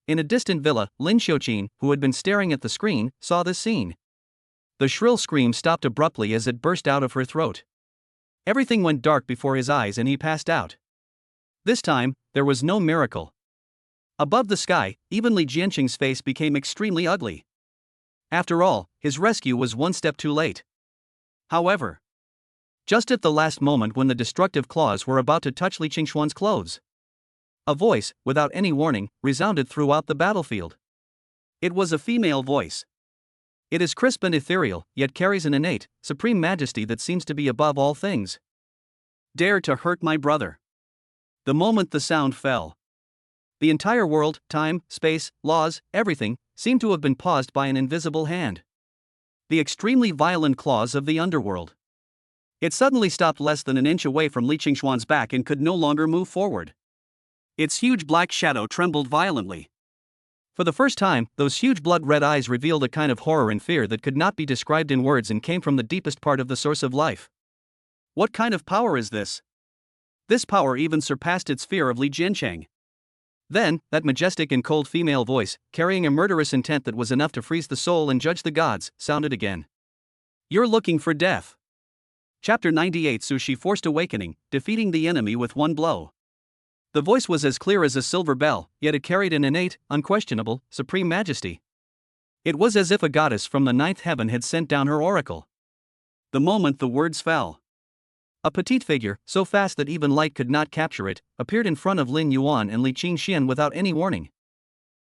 Speaker 1: In a distant villa, Lin Xiuqin, who had been staring at the screen, saw this scene. The shrill scream stopped abruptly as it burst out of her throat. Everything went dark before his eyes and he passed out. This time, there was no miracle. Above the sky, even Li Jianqing's face became extremely ugly. After all, his rescue was one step too late. However, just at the last moment when the destructive claws were about to touch Li Qingshuan's clothes, a voice, without any warning, resounded throughout the battlefield. It was a female voice. It is crisp and ethereal, yet carries an innate, supreme majesty that seems to be above all things. Dare to hurt my brother. The moment the sound fell, the entire world, time, space, laws, everything, seemed to have been paused by an invisible hand. The extremely violent claws of the underworld. It suddenly stopped less than an inch away from Li Qingshuan's back and could no longer move forward. Its huge black shadow trembled violently. For the first time, those huge blood-red eyes revealed a kind of horror and fear that could not be described in words and came from the deepest part of the source of life. What kind of power is this? This power even surpassed its fear of Li Jianqing. Then, that majestic and cold female voice, carrying a murderous intent that was enough to freeze the soul and judge the gods, sounded again. You're looking for death. Chapter 98 Sushi Forced Awakening, defeating the enemy with one blow. The voice was as clear as a silver bell, yet it carried an innate, unquestionable, supreme majesty. It was as if a goddess from the ninth heaven had sent down her oracle. The moment the words fell, a petite figure, so fast that even light could not capture it, appeared in front of Lin Yuan and Li Qingshuan without any warning.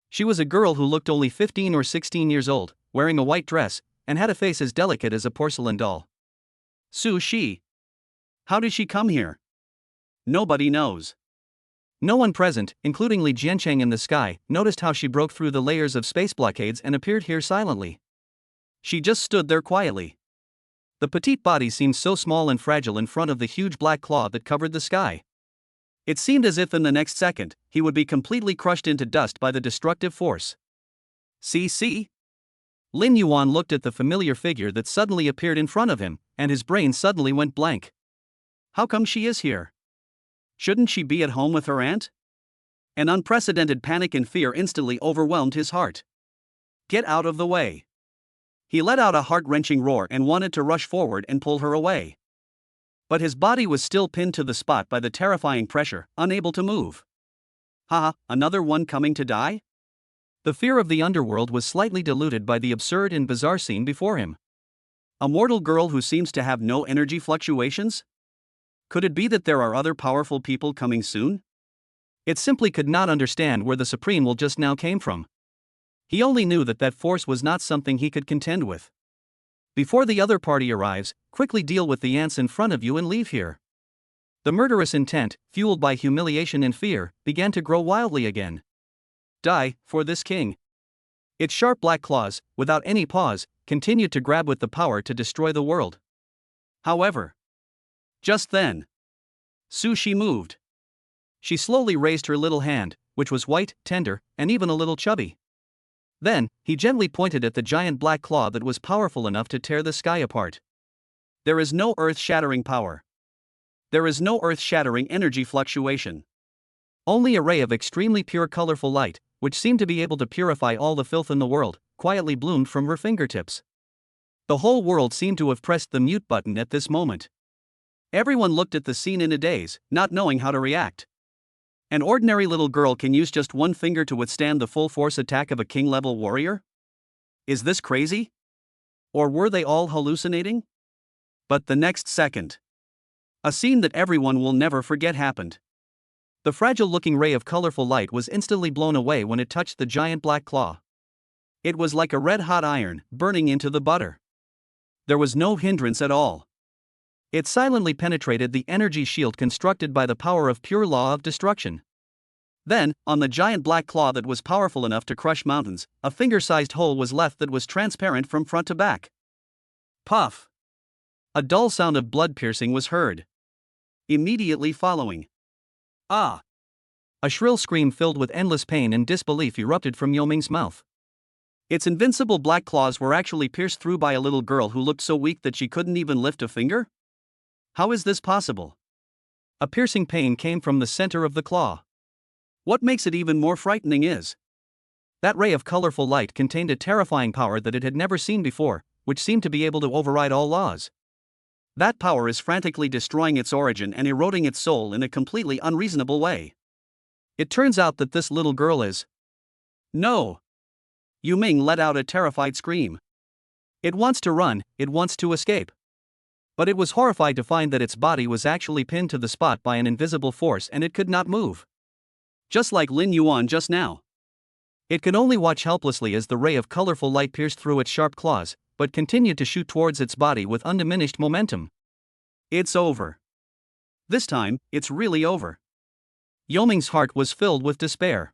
Speaker 1: She was a girl who looked only 15 or 16 years old, wearing a white dress, and had a face as delicate as a porcelain doll. Su Shi. How did she come here? Nobody knows. No one present, including Li Jianqing in the sky, noticed how she broke through the layers of space blockades and appeared here silently. She just stood there quietly. The petite body seemed so small and fragile in front of the huge black claw that covered the sky. It seemed as if in the next second, he would be completely crushed into dust by the destructive force. See? Lin Yuan looked at the familiar figure that suddenly appeared in front of him, and his brain suddenly went blank. How come she is here? Shouldn't she be at home with her aunt? An unprecedented panic and fear instantly overwhelmed his heart. Get out of the way. He let out a heart-wrenching roar and wanted to rush forward and pull her away. But his body was still pinned to the spot by the terrifying pressure, unable to move. Haha, another one coming to die? The fear of the underworld was slightly diluted by the absurd and bizarre scene before him. A mortal girl who seems to have no energy fluctuations? Could it be that there are other powerful people coming soon? It simply could not understand where the supreme will just now came from. He only knew that that force was not something he could contend with. Before the other party arrives, quickly deal with the ants in front of you and leave here. The murderous intent, fueled by humiliation and fear, began to grow wildly again. Die, for this king. Its sharp black claws, without any pause, continued to grab with the power to destroy the world. However, just then, Su Shi moved. She slowly raised her little hand, which was white, tender, and even a little chubby. Then, he gently pointed at the giant black claw that was powerful enough to tear the sky apart. There is no earth-shattering power. There is no earth-shattering energy fluctuation. Only a ray of extremely pure colorful light, which seemed to be able to purify all the filth in the world, quietly bloomed from her fingertips. The whole world seemed to have pressed the mute button at this moment. Everyone looked at the scene in a daze, not knowing how to react. An ordinary little girl can use just one finger to withstand the full force attack of a king-level warrior? Is this crazy? Or were they all hallucinating? But the next second, a scene that everyone will never forget happened. The fragile-looking ray of colorful light was instantly blown away when it touched the giant black claw. It was like a red-hot iron, burning into the butter. There was no hindrance at all. It silently penetrated the energy shield constructed by the power of pure law of destruction. Then, on the giant black claw that was powerful enough to crush mountains, a finger-sized hole was left that was transparent from front to back. Puff! A dull sound of blood piercing was heard. Immediately following, ah! A shrill scream filled with endless pain and disbelief erupted from Yao Ming's mouth. Its invincible black claws were actually pierced through by a little girl who looked so weak that she couldn't even lift a finger? How is this possible? A piercing pain came from the center of the claw. What makes it even more frightening is that ray of colorful light contained a terrifying power that it had never seen before, which seemed to be able to override all laws. That power is frantically destroying its origin and eroding its soul in a completely unreasonable way. It turns out that this little girl is... No! Yu Ming let out a terrified scream. It wants to run, it wants to escape. But it was horrified to find that its body was actually pinned to the spot by an invisible force and it could not move. Just like Lin Yuan just now. It could only watch helplessly as the ray of colorful light pierced through its sharp claws, but continued to shoot towards its body with undiminished momentum. It's over. This time, it's really over. Yao Ming's heart was filled with despair.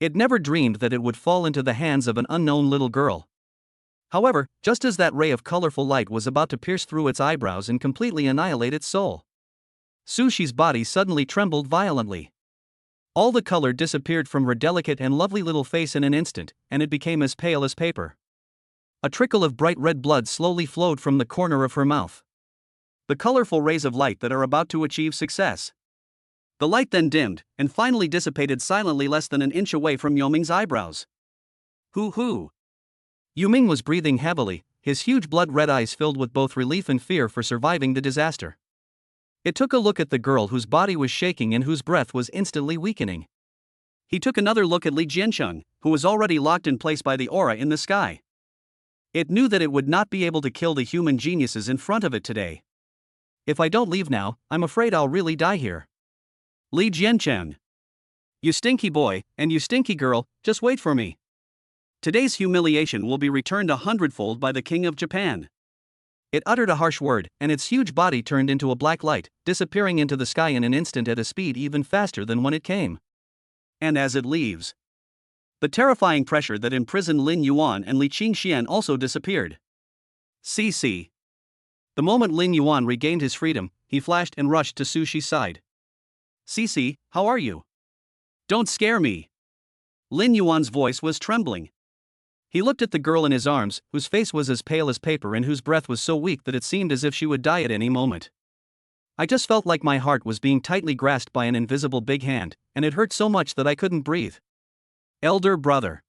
Speaker 1: It never dreamed that it would fall into the hands of an unknown little girl. However, just as that ray of colorful light was about to pierce through its eyebrows and completely annihilate its soul, Su Shi's body suddenly trembled violently. All the color disappeared from her delicate and lovely little face in an instant, and it became as pale as paper. A trickle of bright red blood slowly flowed from the corner of her mouth. The colorful rays of light that are about to achieve success. The light then dimmed, and finally dissipated silently less than an inch away from Yao Ming's eyebrows. Hoo-hoo! Yu Ming was breathing heavily, his huge blood-red eyes filled with both relief and fear for surviving the disaster. It took a look at the girl whose body was shaking and whose breath was instantly weakening. He took another look at Li Jiancheng, who was already locked in place by the aura in the sky. It knew that it would not be able to kill the human geniuses in front of it today. If I don't leave now, I'm afraid I'll really die here. Li Jiancheng. You stinky boy, and you stinky girl, just wait for me. Today's humiliation will be returned 100-fold by the King of Japan. It uttered a harsh word, and its huge body turned into a black light, disappearing into the sky in an instant at a speed even faster than when it came. And as it leaves, the terrifying pressure that imprisoned Lin Yuan and Li Qingxian also disappeared. CC. The moment Lin Yuan regained his freedom, he flashed and rushed to Su Shi's side. CC, how are you? Don't scare me. Lin Yuan's voice was trembling. He looked at the girl in his arms, whose face was as pale as paper and whose breath was so weak that it seemed as if she would die at any moment. I just felt like my heart was being tightly grasped by an invisible big hand, and it hurt so much that I couldn't breathe. Elder brother.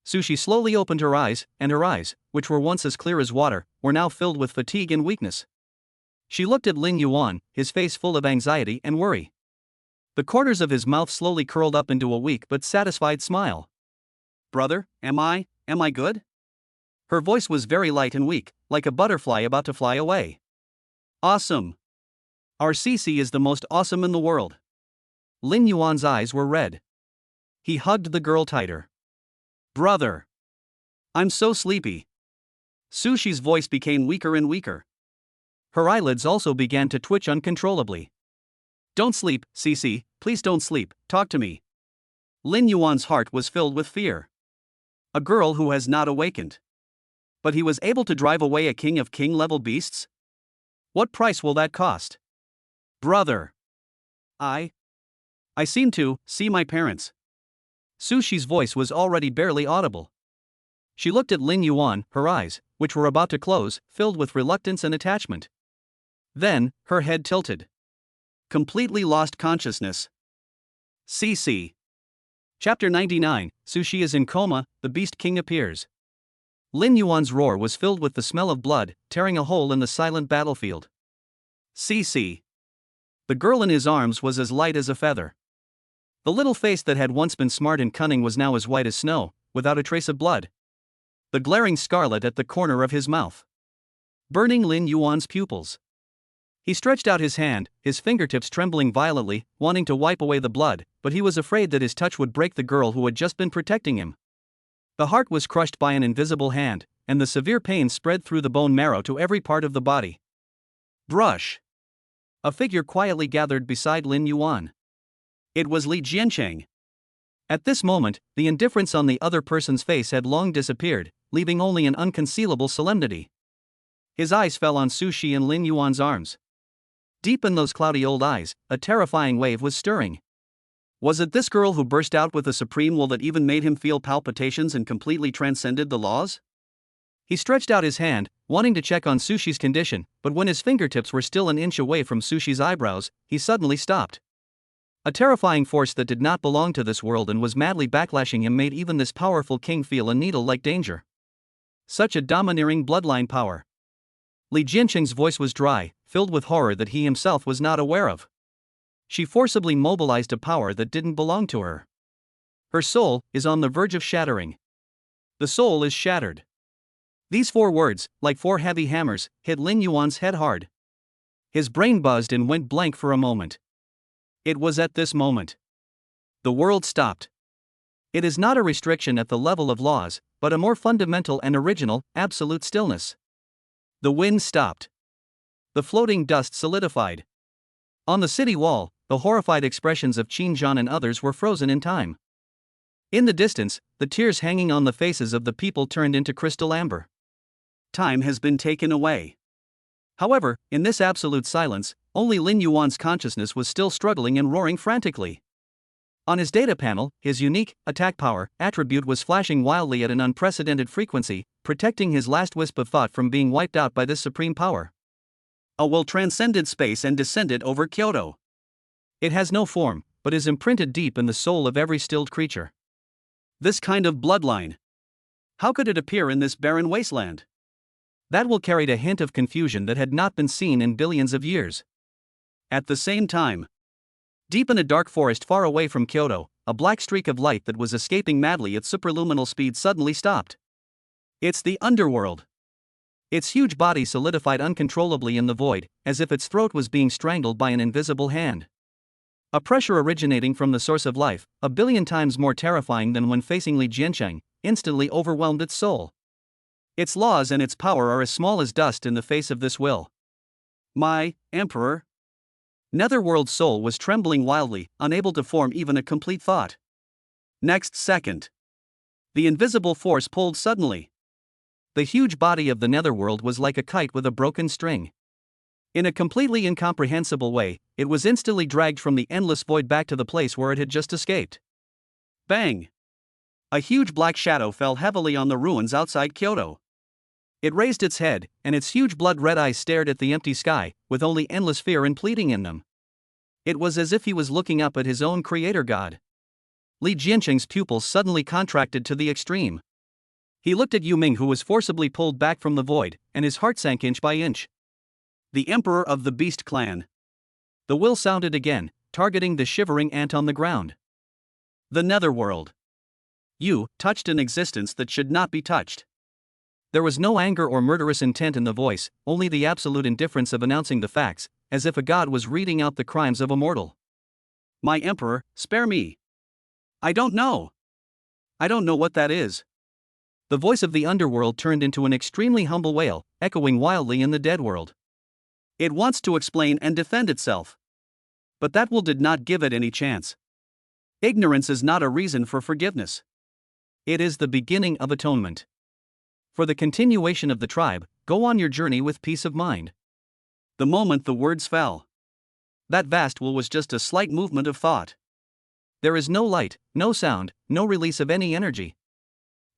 Speaker 1: Su Shi slowly opened her eyes, and her eyes, which were once as clear as water, were now filled with fatigue and weakness. She looked at Lin Yuan, his face full of anxiety and worry. The corners of his mouth slowly curled up into a weak but satisfied smile. Brother, am I good? Her voice was very light and weak, like a butterfly about to fly away. Awesome. Our CC is the most awesome in the world. Lin Yuan's eyes were red. He hugged the girl tighter. Brother. I'm so sleepy. Su Shi's voice became weaker and weaker. Her eyelids also began to twitch uncontrollably. Don't sleep, CC, please don't sleep, talk to me. Lin Yuan's heart was filled with fear. A girl who has not awakened. But he was able to drive away a king of king-level beasts? What price will that cost? Brother. I seem to see my parents. Su Shi's voice was already barely audible. She looked at Lin Yuan, her eyes, which were about to close, filled with reluctance and attachment. Then, her head tilted. Completely lost consciousness. CC. Chapter 99, Su Shi is in coma, the Beast King appears. Lin Yuan's roar was filled with the smell of blood, tearing a hole in the silent battlefield. CC. The girl in his arms was as light as a feather. The little face that had once been smart and cunning was now as white as snow, without a trace of blood. The glaring scarlet at the corner of his mouth, burning Lin Yuan's pupils. He stretched out his hand, his fingertips trembling violently, wanting to wipe away the blood, but he was afraid that his touch would break the girl who had just been protecting him. The heart was crushed by an invisible hand, and the severe pain spread through the bone marrow to every part of the body. Brush. A figure quietly gathered beside Lin Yuan. It was Li Jiancheng. At this moment, the indifference on the other person's face had long disappeared, leaving only an unconcealable solemnity. His eyes fell on Su Shi and Lin Yuan's arms. Deep in those cloudy old eyes, a terrifying wave was stirring. Was it this girl who burst out with a supreme will that even made him feel palpitations and completely transcended the laws? He stretched out his hand, wanting to check on Su Shi's condition, but when his fingertips were still an inch away from Su Shi's eyebrows, he suddenly stopped. A terrifying force that did not belong to this world and was madly backlashing him made even this powerful king feel a needle-like danger. Such a domineering bloodline power. Li Jiancheng's voice was dry, filled with horror that he himself was not aware of. She forcibly mobilized a power that didn't belong to her. Her soul is on the verge of shattering. The soul is shattered. These 4 words, like 4 heavy hammers, hit Lin Yuan's head hard. His brain buzzed and went blank for a moment. It was at this moment the world stopped. It is not a restriction at the level of laws, but a more fundamental and original, absolute stillness. The wind stopped. The floating dust solidified. On the city wall, the horrified expressions of Qin Zhan and others were frozen in time. In the distance, the tears hanging on the faces of the people turned into crystal amber. Time has been taken away. However, in this absolute silence, only Lin Yuan's consciousness was still struggling and roaring frantically. On his data panel, his unique attack power attribute was flashing wildly at an unprecedented frequency, protecting his last wisp of thought from being wiped out by this supreme power. A will transcended space and descended over Kyoto. It has no form, but is imprinted deep in the soul of every stilled creature. This kind of bloodline. How could it appear in this barren wasteland? That will carried a hint of confusion that had not been seen in billions of years. At the same time, deep in a dark forest far away from Kyoto, a black streak of light that was escaping madly at superluminal speed suddenly stopped. It's the underworld. Its huge body solidified uncontrollably in the void, as if its throat was being strangled by an invisible hand. A pressure originating from the source of life, a billion times more terrifying than when facing Li Jiancheng, instantly overwhelmed its soul. Its laws and its power are as small as dust in the face of this will. My Emperor? Netherworld's soul was trembling wildly, unable to form even a complete thought. Next second, the invisible force pulled suddenly. The huge body of the Netherworld was like a kite with a broken string. In a completely incomprehensible way, it was instantly dragged from the endless void back to the place where it had just escaped. Bang! A huge black shadow fell heavily on the ruins outside Kyoto. It raised its head, and its huge blood-red eyes stared at the empty sky, with only endless fear and pleading in them. It was as if he was looking up at his own creator god. Li Jiancheng's pupils suddenly contracted to the extreme. He looked at Yu Ming, who was forcibly pulled back from the void, and his heart sank inch by inch. The Emperor of the Beast Clan. The will sounded again, targeting the shivering ant on the ground. The Netherworld. You touched an existence that should not be touched. There was no anger or murderous intent in the voice, only the absolute indifference of announcing the facts, as if a god was reading out the crimes of a mortal. My Emperor, spare me. I don't know. I don't know what that is. The voice of the underworld turned into an extremely humble wail, echoing wildly in the dead world. It wants to explain and defend itself. But that will did not give it any chance. Ignorance is not a reason for forgiveness. It is the beginning of atonement. For the continuation of the tribe, go on your journey with peace of mind. The moment the words fell, that vast will was just a slight movement of thought. There is no light, no sound, no release of any energy.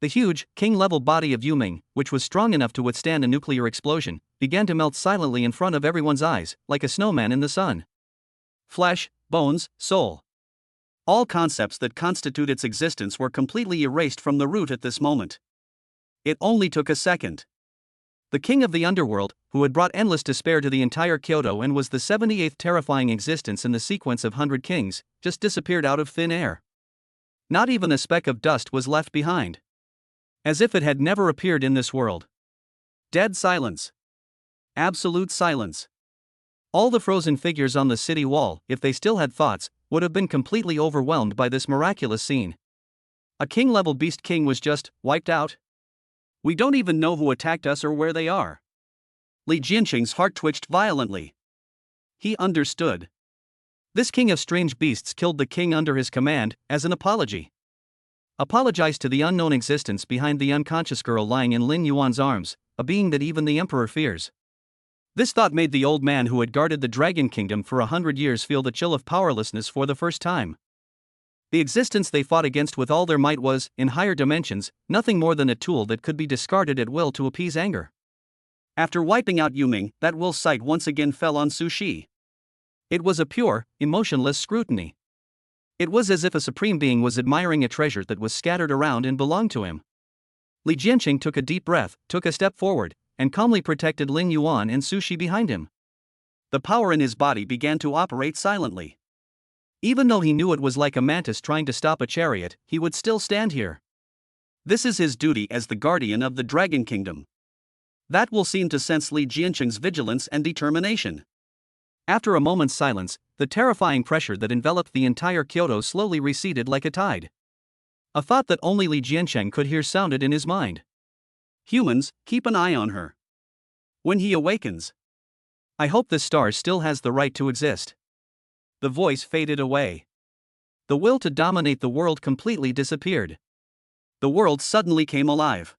Speaker 1: The huge, king-level body of Yu Ming, which was strong enough to withstand a nuclear explosion, began to melt silently in front of everyone's eyes, like a snowman in the sun. Flesh, bones, soul. All concepts that constitute its existence were completely erased from the root at this moment. It only took a second. The king of the underworld, who had brought endless despair to the entire Kyoto and was the 78th terrifying existence in the sequence of 100 kings, just disappeared out of thin air. Not even a speck of dust was left behind. As if it had never appeared in this world. Dead silence. Absolute silence. All the frozen figures on the city wall, if they still had thoughts, would have been completely overwhelmed by this miraculous scene. A king-level beast king was just wiped out. We don't even know who attacked us or where they are. Li Jianqing's heart twitched violently. He understood. This king of strange beasts killed the king under his command, as an apology. Apologized to the unknown existence behind the unconscious girl lying in Lin Yuan's arms, a being that even the emperor fears. This thought made the old man who had guarded the Dragon Kingdom for 100 years feel the chill of powerlessness for the first time. The existence they fought against with all their might was, in higher dimensions, nothing more than a tool that could be discarded at will to appease anger. After wiping out Yuming, that will's sight once again fell on Su Shi. It was a pure, emotionless scrutiny. It was as if a supreme being was admiring a treasure that was scattered around and belonged to him. Li Jianqing took a deep breath, took a step forward, and calmly protected Lin Yuan and Su Shi behind him. The power in his body began to operate silently. Even though he knew it was like a mantis trying to stop a chariot, he would still stand here. This is his duty as the guardian of the Dragon Kingdom. That will seem to sense Li Jianqing's vigilance and determination. After a moment's silence, the terrifying pressure that enveloped the entire Kyoto slowly receded like a tide. A thought that only Li Jianqing could hear sounded in his mind. Humans, keep an eye on her. When he awakens, I hope this star still has the right to exist. The voice faded away. The will to dominate the world completely disappeared. The world suddenly came alive.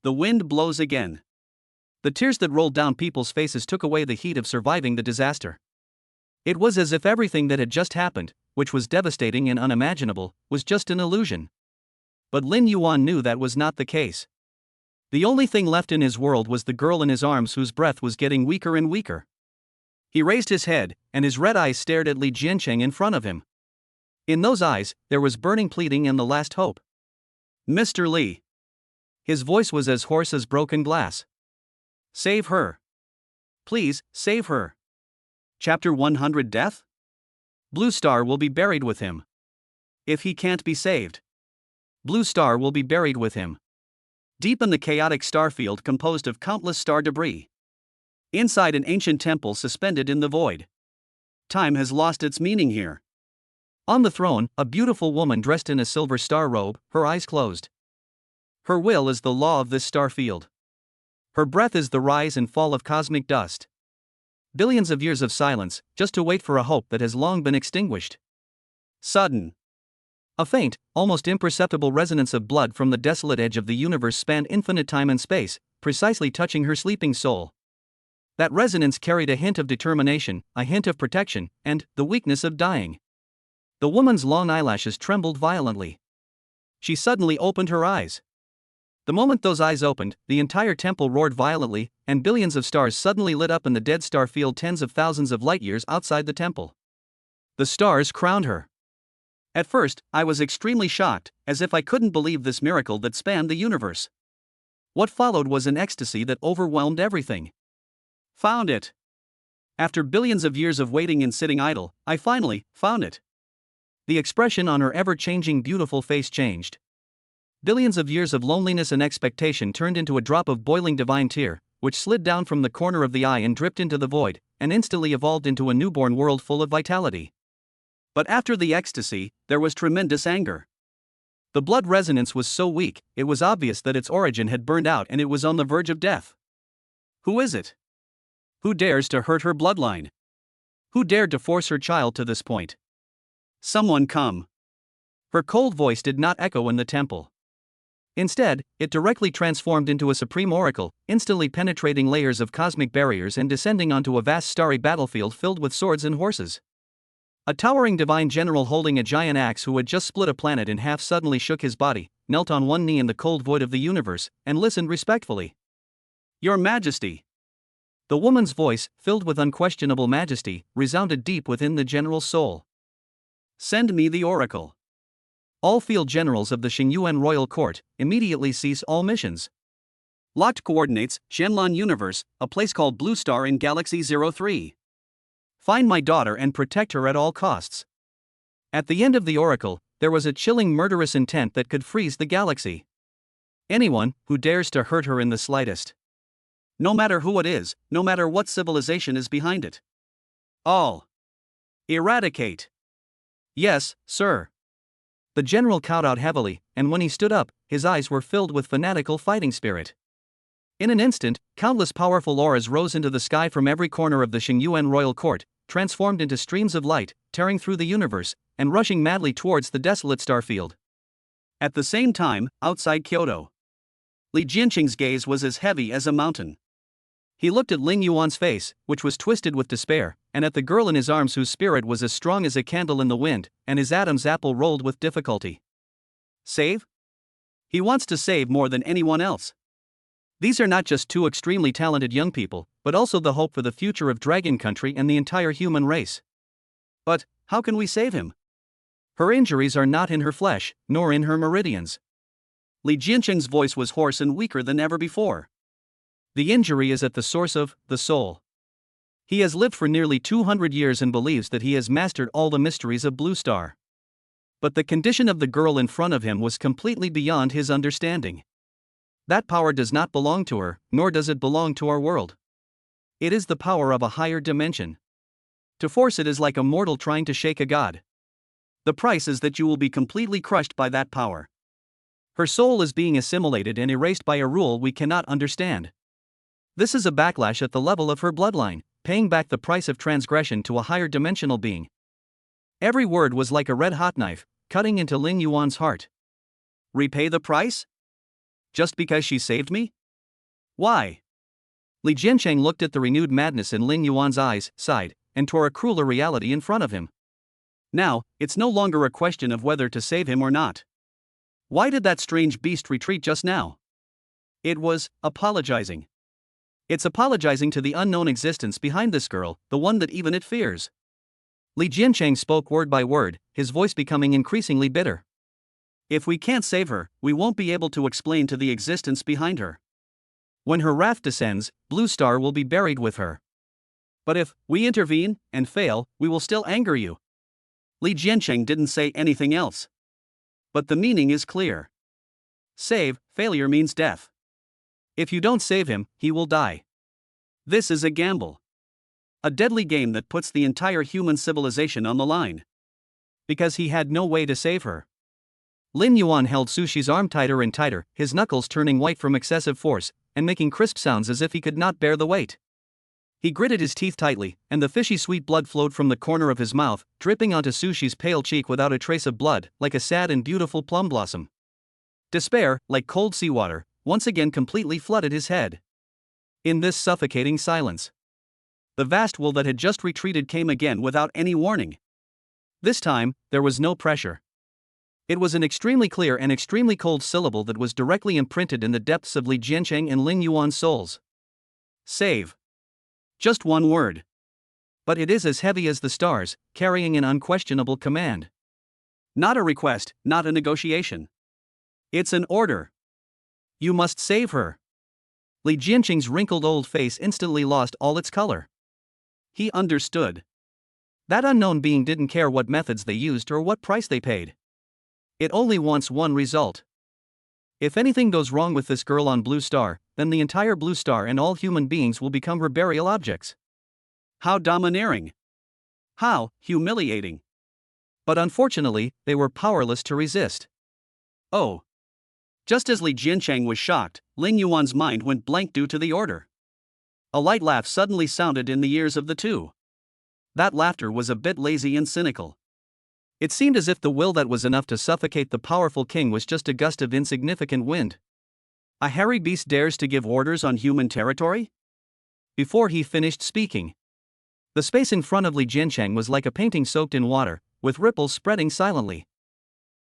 Speaker 1: The wind blows again. The tears that rolled down people's faces took away the heat of surviving the disaster. It was as if everything that had just happened, which was devastating and unimaginable, was just an illusion. But Lin Yuan knew that was not the case. The only thing left in his world was the girl in his arms whose breath was getting weaker and weaker. He raised his head, and his red eyes stared at Li Jianqing in front of him. In those eyes, there was burning pleading and the last hope. Mr. Li. His voice was as hoarse as broken glass. Save her. Please, save her. Chapter 100 Death? Blue Star will be buried with him. If he can't be saved, Blue Star will be buried with him. Deep in the chaotic starfield composed of countless star debris. Inside an ancient temple suspended in the void. Time has lost its meaning here. On the throne, a beautiful woman dressed in a silver star robe, her eyes closed. Her will is the law of this star field. Her breath is the rise and fall of cosmic dust. Billions of years of silence, just to wait for a hope that has long been extinguished. Sudden. A faint, almost imperceptible resonance of blood from the desolate edge of the universe spanned infinite time and space, precisely touching her sleeping soul. That resonance carried a hint of determination, a hint of protection, and the weakness of dying. The woman's long eyelashes trembled violently. She suddenly opened her eyes. The moment those eyes opened, the entire temple roared violently, and billions of stars suddenly lit up in the dead star field tens of thousands of light years outside the temple. The stars crowned her. At first, I was extremely shocked, as if I couldn't believe this miracle that spanned the universe. What followed was an ecstasy that overwhelmed everything. Found it. After billions of years of waiting and sitting idle, I finally found it. The expression on her ever-changing beautiful face changed. Billions of years of loneliness and expectation turned into a drop of boiling divine tear, which slid down from the corner of the eye and dripped into the void, and instantly evolved into a newborn world full of vitality. But after the ecstasy, there was tremendous anger. The blood resonance was so weak, it was obvious that its origin had burned out and it was on the verge of death. Who is it? Who dares to hurt her bloodline? Who dared to force her child to this point? Someone come. Her cold voice did not echo in the temple. Instead, it directly transformed into a supreme oracle, instantly penetrating layers of cosmic barriers and descending onto a vast starry battlefield filled with swords and horses. A towering divine general holding a giant axe who had just split a planet in half suddenly shook his body, knelt on one knee in the cold void of the universe, and listened respectfully. Your Majesty. The woman's voice, filled with unquestionable majesty, resounded deep within the general's soul. Send me the oracle. All field generals of the Xingyuan royal court, immediately cease all missions. Locked coordinates, Shenlong Universe, a place called Blue Star in Galaxy 03. Find my daughter and protect her at all costs. At the end of the oracle, there was a chilling murderous intent that could freeze the galaxy. Anyone who dares to hurt her in the slightest. No matter who it is, no matter what civilization is behind it. All. Eradicate. Yes, sir. The general cowed out heavily, and when he stood up, his eyes were filled with fanatical fighting spirit. In an instant, countless powerful auras rose into the sky from every corner of the Xingyuan royal court, transformed into streams of light, tearing through the universe, and rushing madly towards the desolate starfield. At the same time, outside Kyoto, Li Jianqing's gaze was as heavy as a mountain. He looked at Ling Yuan's face, which was twisted with despair, and at the girl in his arms whose spirit was as strong as a candle in the wind, and his Adam's apple rolled with difficulty. Save? He wants to save more than anyone else. These are not just two extremely talented young people, but also the hope for the future of Dragon Country and the entire human race. But, how can we save him? Her injuries are not in her flesh, nor in her meridians. Li Jianqing's voice was hoarse and weaker than ever before. The injury is at the source of the soul. He has lived for nearly 200 years and believes that he has mastered all the mysteries of Blue Star. But the condition of the girl in front of him was completely beyond his understanding. That power does not belong to her, nor does it belong to our world. It is the power of a higher dimension. To force it is like a mortal trying to shake a god. The price is that you will be completely crushed by that power. Her soul is being assimilated and erased by a rule we cannot understand. This is a backlash at the level of her bloodline, paying back the price of transgression to a higher dimensional being. Every word was like a red-hot knife, cutting into Ling Yuan's heart. Repay the price? Just because she saved me? Why? Li Jianqing looked at the renewed madness in Ling Yuan's eyes, sighed, and tore a crueler reality in front of him. Now, it's no longer a question of whether to save him or not. Why did that strange beast retreat just now? It was apologizing. It's apologizing to the unknown existence behind this girl, the one that even it fears. Li Jianqing spoke word by word, his voice becoming increasingly bitter. If we can't save her, we won't be able to explain to the existence behind her. When her wrath descends, Blue Star will be buried with her. But if we intervene and fail, we will still anger you. Li Jianqing didn't say anything else. But the meaning is clear. Save, failure means death. If you don't save him, he will die. This is a gamble. A deadly game that puts the entire human civilization on the line. Because he had no way to save her. Lin Yuan held Sushi's arm tighter and tighter, his knuckles turning white from excessive force, and making crisp sounds as if he could not bear the weight. He gritted his teeth tightly, and the fishy sweet blood flowed from the corner of his mouth, dripping onto Sushi's pale cheek without a trace of blood, like a sad and beautiful plum blossom. Despair, like cold seawater, once again completely flooded his head. In this suffocating silence, the vast will that had just retreated came again without any warning. This time, there was no pressure. It was an extremely clear and extremely cold syllable that was directly imprinted in the depths of Li Jianqing and Ling Yuan's souls. Save. Just one word. But it is as heavy as the stars, carrying an unquestionable command. Not a request, not a negotiation. It's an order. You must save her. Li Jianqing's wrinkled old face instantly lost all its color. He understood. That unknown being didn't care what methods they used or what price they paid. It only wants one result. If anything goes wrong with this girl on Blue Star, then the entire Blue Star and all human beings will become her burial objects. How domineering. How humiliating. But unfortunately, they were powerless to resist. Oh. Just as Li Jianqing was shocked, Ling Yuan's mind went blank due to the order. A light laugh suddenly sounded in the ears of the two. That laughter was a bit lazy and cynical. It seemed as if the will that was enough to suffocate the powerful king was just a gust of insignificant wind. A hairy beast dares to give orders on human territory? Before he finished speaking, the space in front of Li Jianqing was like a painting soaked in water, with ripples spreading silently.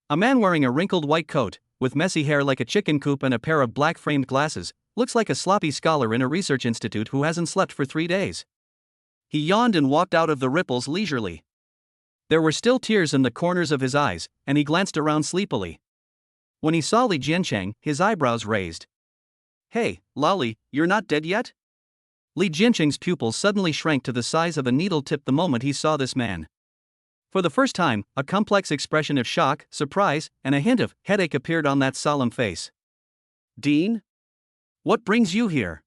Speaker 1: A man wearing a wrinkled white coat, with messy hair like a chicken coop and a pair of black-framed glasses, looks like a sloppy scholar in a research institute who hasn't slept for 3 days. He yawned and walked out of the ripples leisurely. There were still tears in the corners of his eyes, and he glanced around sleepily. When he saw Li Jianqing, his eyebrows raised. Hey, Lolly, you're not dead yet? Li Jianqing's pupils suddenly shrank to the size of a needle tip the moment he saw this man. For the first time, a complex expression of shock, surprise, and a hint of headache appeared on that solemn face. Dean? What brings you here?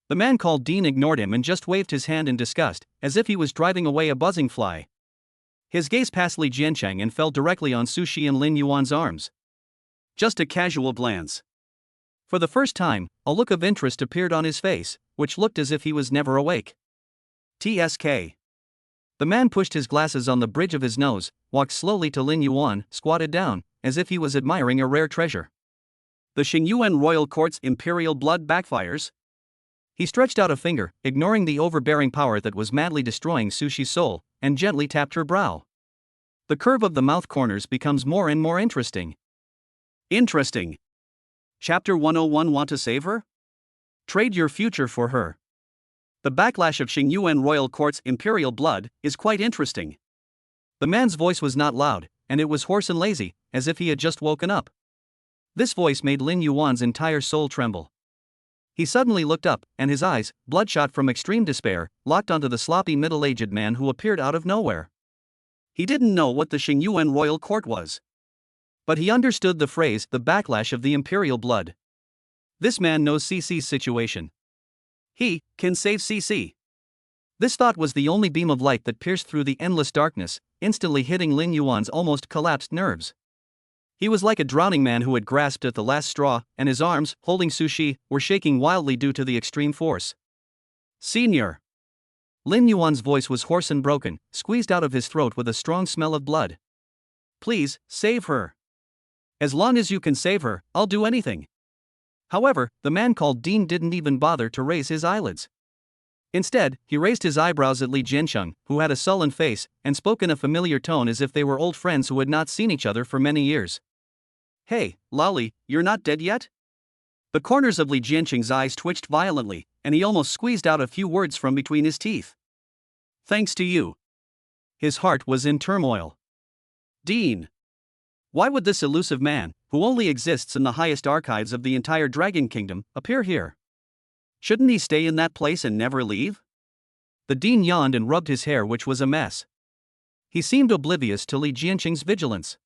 Speaker 1: The man called Dean ignored him and just waved his hand in disgust, as if he was driving away a buzzing fly. His gaze passed Li Jianqing and fell directly on Su Shi and Lin Yuan's arms. Just a casual glance. For the first time, a look of interest appeared on his face, which looked as if he was never awake. TSK. The man pushed his glasses on the bridge of his nose, walked slowly to Lin Yuan, squatted down, as if he was admiring a rare treasure. The Xingyuan royal court's imperial blood backfires? He stretched out a finger, ignoring the overbearing power that was madly destroying Su Shi's soul, and gently tapped her brow. The curve of the mouth corners becomes more and more interesting. Interesting. Chapter 101. Want to save her? Trade your future for her. The backlash of Xingyuan royal court's imperial blood is quite interesting. The man's voice was not loud, and it was hoarse and lazy, as if he had just woken up. This voice made Lin Yuan's entire soul tremble. He suddenly looked up, and his eyes, bloodshot from extreme despair, locked onto the sloppy middle-aged man who appeared out of nowhere. He didn't know what the Xingyuan royal court was. But he understood the phrase, the backlash of the imperial blood. This man knows CC's situation. He can save CC. This thought was the only beam of light that pierced through the endless darkness, instantly hitting Lin Yuan's almost collapsed nerves. He was like a drowning man who had grasped at the last straw, and his arms, holding Su Shi, were shaking wildly due to the extreme force. Senior. Lin Yuan's voice was hoarse and broken, squeezed out of his throat with a strong smell of blood. Please, save her. As long as you can save her, I'll do anything. However, the man called Dean didn't even bother to raise his eyelids. Instead, he raised his eyebrows at Li Jianqing, who had a sullen face, and spoke in a familiar tone as if they were old friends who had not seen each other for many years. Hey, Lolly, you're not dead yet? The corners of Li Jianqing's eyes twitched violently, and he almost squeezed out a few words from between his teeth. Thanks to you. His heart was in turmoil. Dean. Why would this elusive man, who only exists in the highest archives of the entire Dragon Kingdom, appear here? Shouldn't he stay in that place and never leave? The Dean yawned and rubbed his hair, which was a mess. He seemed oblivious to Li Jianqing's vigilance.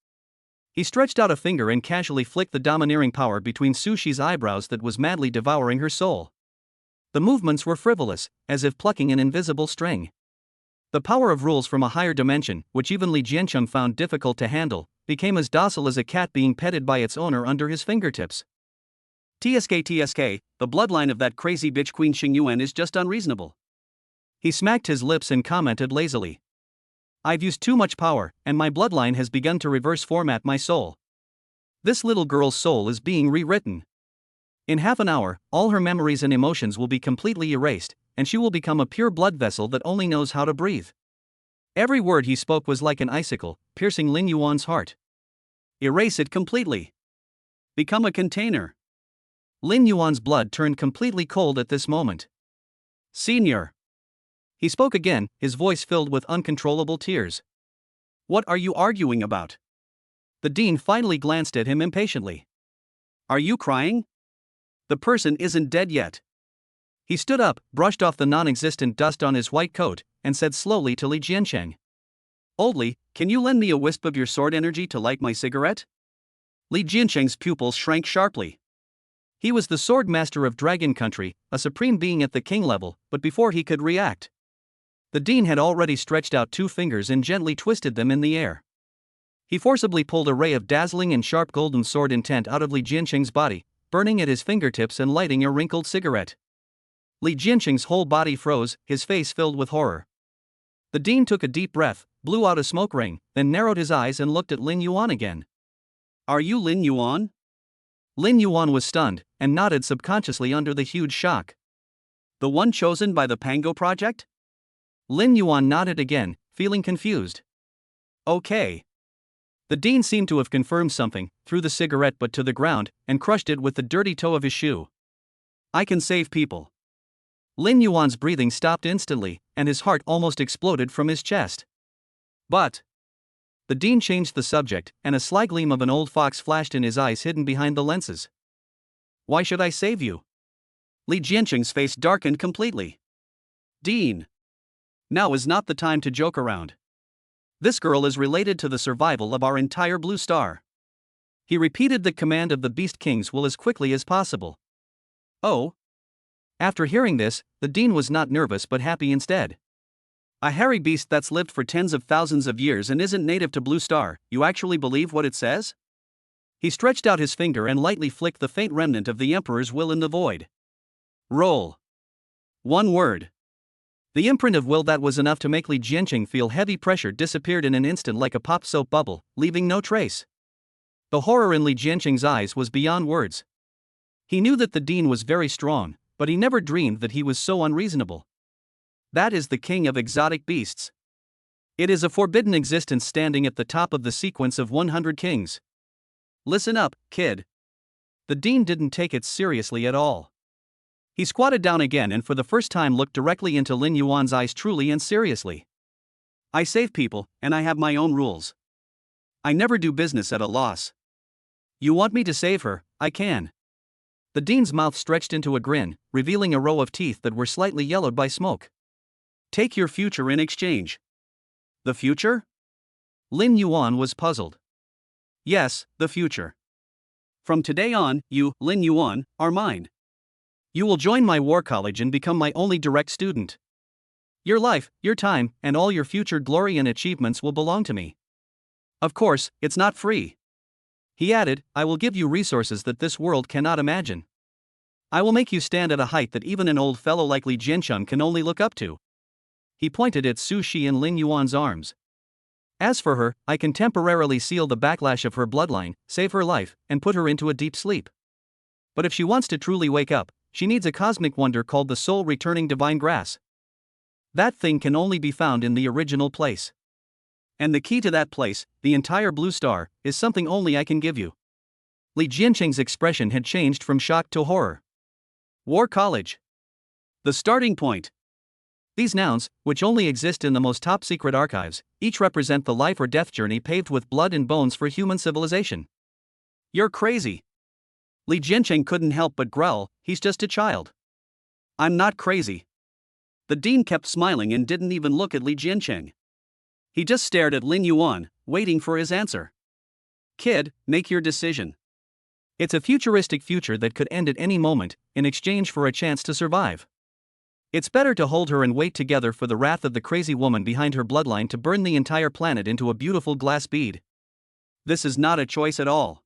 Speaker 1: He stretched out a finger and casually flicked the domineering power between Su Shi's eyebrows that was madly devouring her soul. The movements were frivolous, as if plucking an invisible string. The power of rules from a higher dimension, which even Li Jianqing found difficult to handle, became as docile as a cat being petted by its owner under his fingertips. TSK, the bloodline of that crazy bitch Queen Xingyuan is just unreasonable. He smacked his lips and commented lazily. I've used too much power, and my bloodline has begun to reverse format my soul. This little girl's soul is being rewritten. In half an hour, all her memories and emotions will be completely erased, and she will become a pure blood vessel that only knows how to breathe. Every word he spoke was like an icicle, piercing Lin Yuan's heart. Erase it completely. Become a container. Lin Yuan's blood turned completely cold at this moment. Senior. He spoke again, his voice filled with uncontrollable tears. What are you arguing about? The Dean finally glanced at him impatiently. Are you crying? The person isn't dead yet. He stood up, brushed off the non-existent dust on his white coat, and said slowly to Li Jianqing. Oldly, can you lend me a wisp of your sword energy to light my cigarette? Li Jianqing's pupils shrank sharply. He was the sword master of Dragon Country, a supreme being at the king level, but before he could react, the Dean had already stretched out two fingers and gently twisted them in the air. He forcibly pulled a ray of dazzling and sharp golden sword intent out of Li Jianqing's body, burning at his fingertips and lighting a wrinkled cigarette. Li Jianqing's whole body froze, his face filled with horror. The Dean took a deep breath, blew out a smoke ring, then narrowed his eyes and looked at Lin Yuan again. Are you Lin Yuan? Lin Yuan was stunned, and nodded subconsciously under the huge shock. The one chosen by the Pango Project? Lin Yuan nodded again, feeling confused. Okay. The Dean seemed to have confirmed something, threw the cigarette butt to the ground, and crushed it with the dirty toe of his shoe. I can save people. Lin Yuan's breathing stopped instantly, and his heart almost exploded from his chest. But the Dean changed the subject, and a sly gleam of an old fox flashed in his eyes hidden behind the lenses. Why should I save you? Li Jianqing's face darkened completely. Dean. Now is not the time to joke around. This girl is related to the survival of our entire blue star. He repeated the command of the Beast King's will as quickly as possible. Oh. After hearing this, the dean was not nervous but happy instead. A hairy beast that's lived for tens of thousands of years and isn't native to Blue Star, you actually believe what it says? He stretched out his finger and lightly flicked the faint remnant of the Emperor's will in the void. Roll. One word. The imprint of will that was enough to make Li Jianqing feel heavy pressure disappeared in an instant like a pop soap bubble, leaving no trace. The horror in Li Jianqing's eyes was beyond words. He knew that the dean was very strong, but he never dreamed that he was so unreasonable. That is the king of exotic beasts. It is a forbidden existence standing at the top of the sequence of 100 kings. Listen up, kid. The dean didn't take it seriously at all. He squatted down again and for the first time looked directly into Lin Yuan's eyes truly and seriously. I save people, and I have my own rules. I never do business at a loss. You want me to save her, I can. The dean's mouth stretched into a grin, revealing a row of teeth that were slightly yellowed by smoke. Take your future in exchange. The future? Lin Yuan was puzzled. Yes, the future. From today on, you, Lin Yuan, are mine. You will join my war college and become my only direct student. Your life, your time, and all your future glory and achievements will belong to me. Of course, it's not free. He added, I will give you resources that this world cannot imagine. I will make you stand at a height that even an old fellow like Li Jianqing can only look up to. He pointed at Su Shi and Lin Yuan's arms. As for her, I can temporarily seal the backlash of her bloodline, save her life, and put her into a deep sleep. But if she wants to truly wake up, she needs a cosmic wonder called the soul-returning divine grass. That thing can only be found in the original place. And the key to that place, the entire blue star, is something only I can give you. Li Jianqing's expression had changed from shock to horror. War College. The starting point. These nouns, which only exist in the most top-secret archives, each represent the life or death journey paved with blood and bones for human civilization. You're crazy. Li Jianqing couldn't help but growl, he's just a child. I'm not crazy. The dean kept smiling and didn't even look at Li Jianqing. He just stared at Lin Yuan, waiting for his answer. Kid, make your decision. It's a futuristic future that could end at any moment, in exchange for a chance to survive. It's better to hold her and wait together for the wrath of the crazy woman behind her bloodline to burn the entire planet into a beautiful glass bead. This is not a choice at all.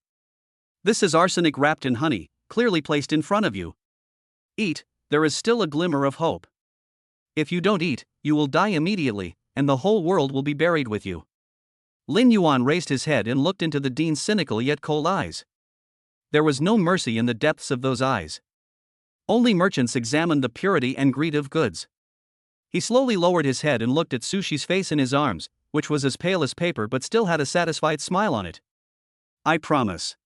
Speaker 1: This is arsenic wrapped in honey, clearly placed in front of you. Eat, there is still a glimmer of hope. If you don't eat, you will die immediately, and the whole world will be buried with you. Lin Yuan raised his head and looked into the dean's cynical yet cold eyes. There was no mercy in the depths of those eyes. Only merchants examined the purity and greed of goods. He slowly lowered his head and looked at Su Shi's face in his arms, which was as pale as paper but still had a satisfied smile on it. I promise.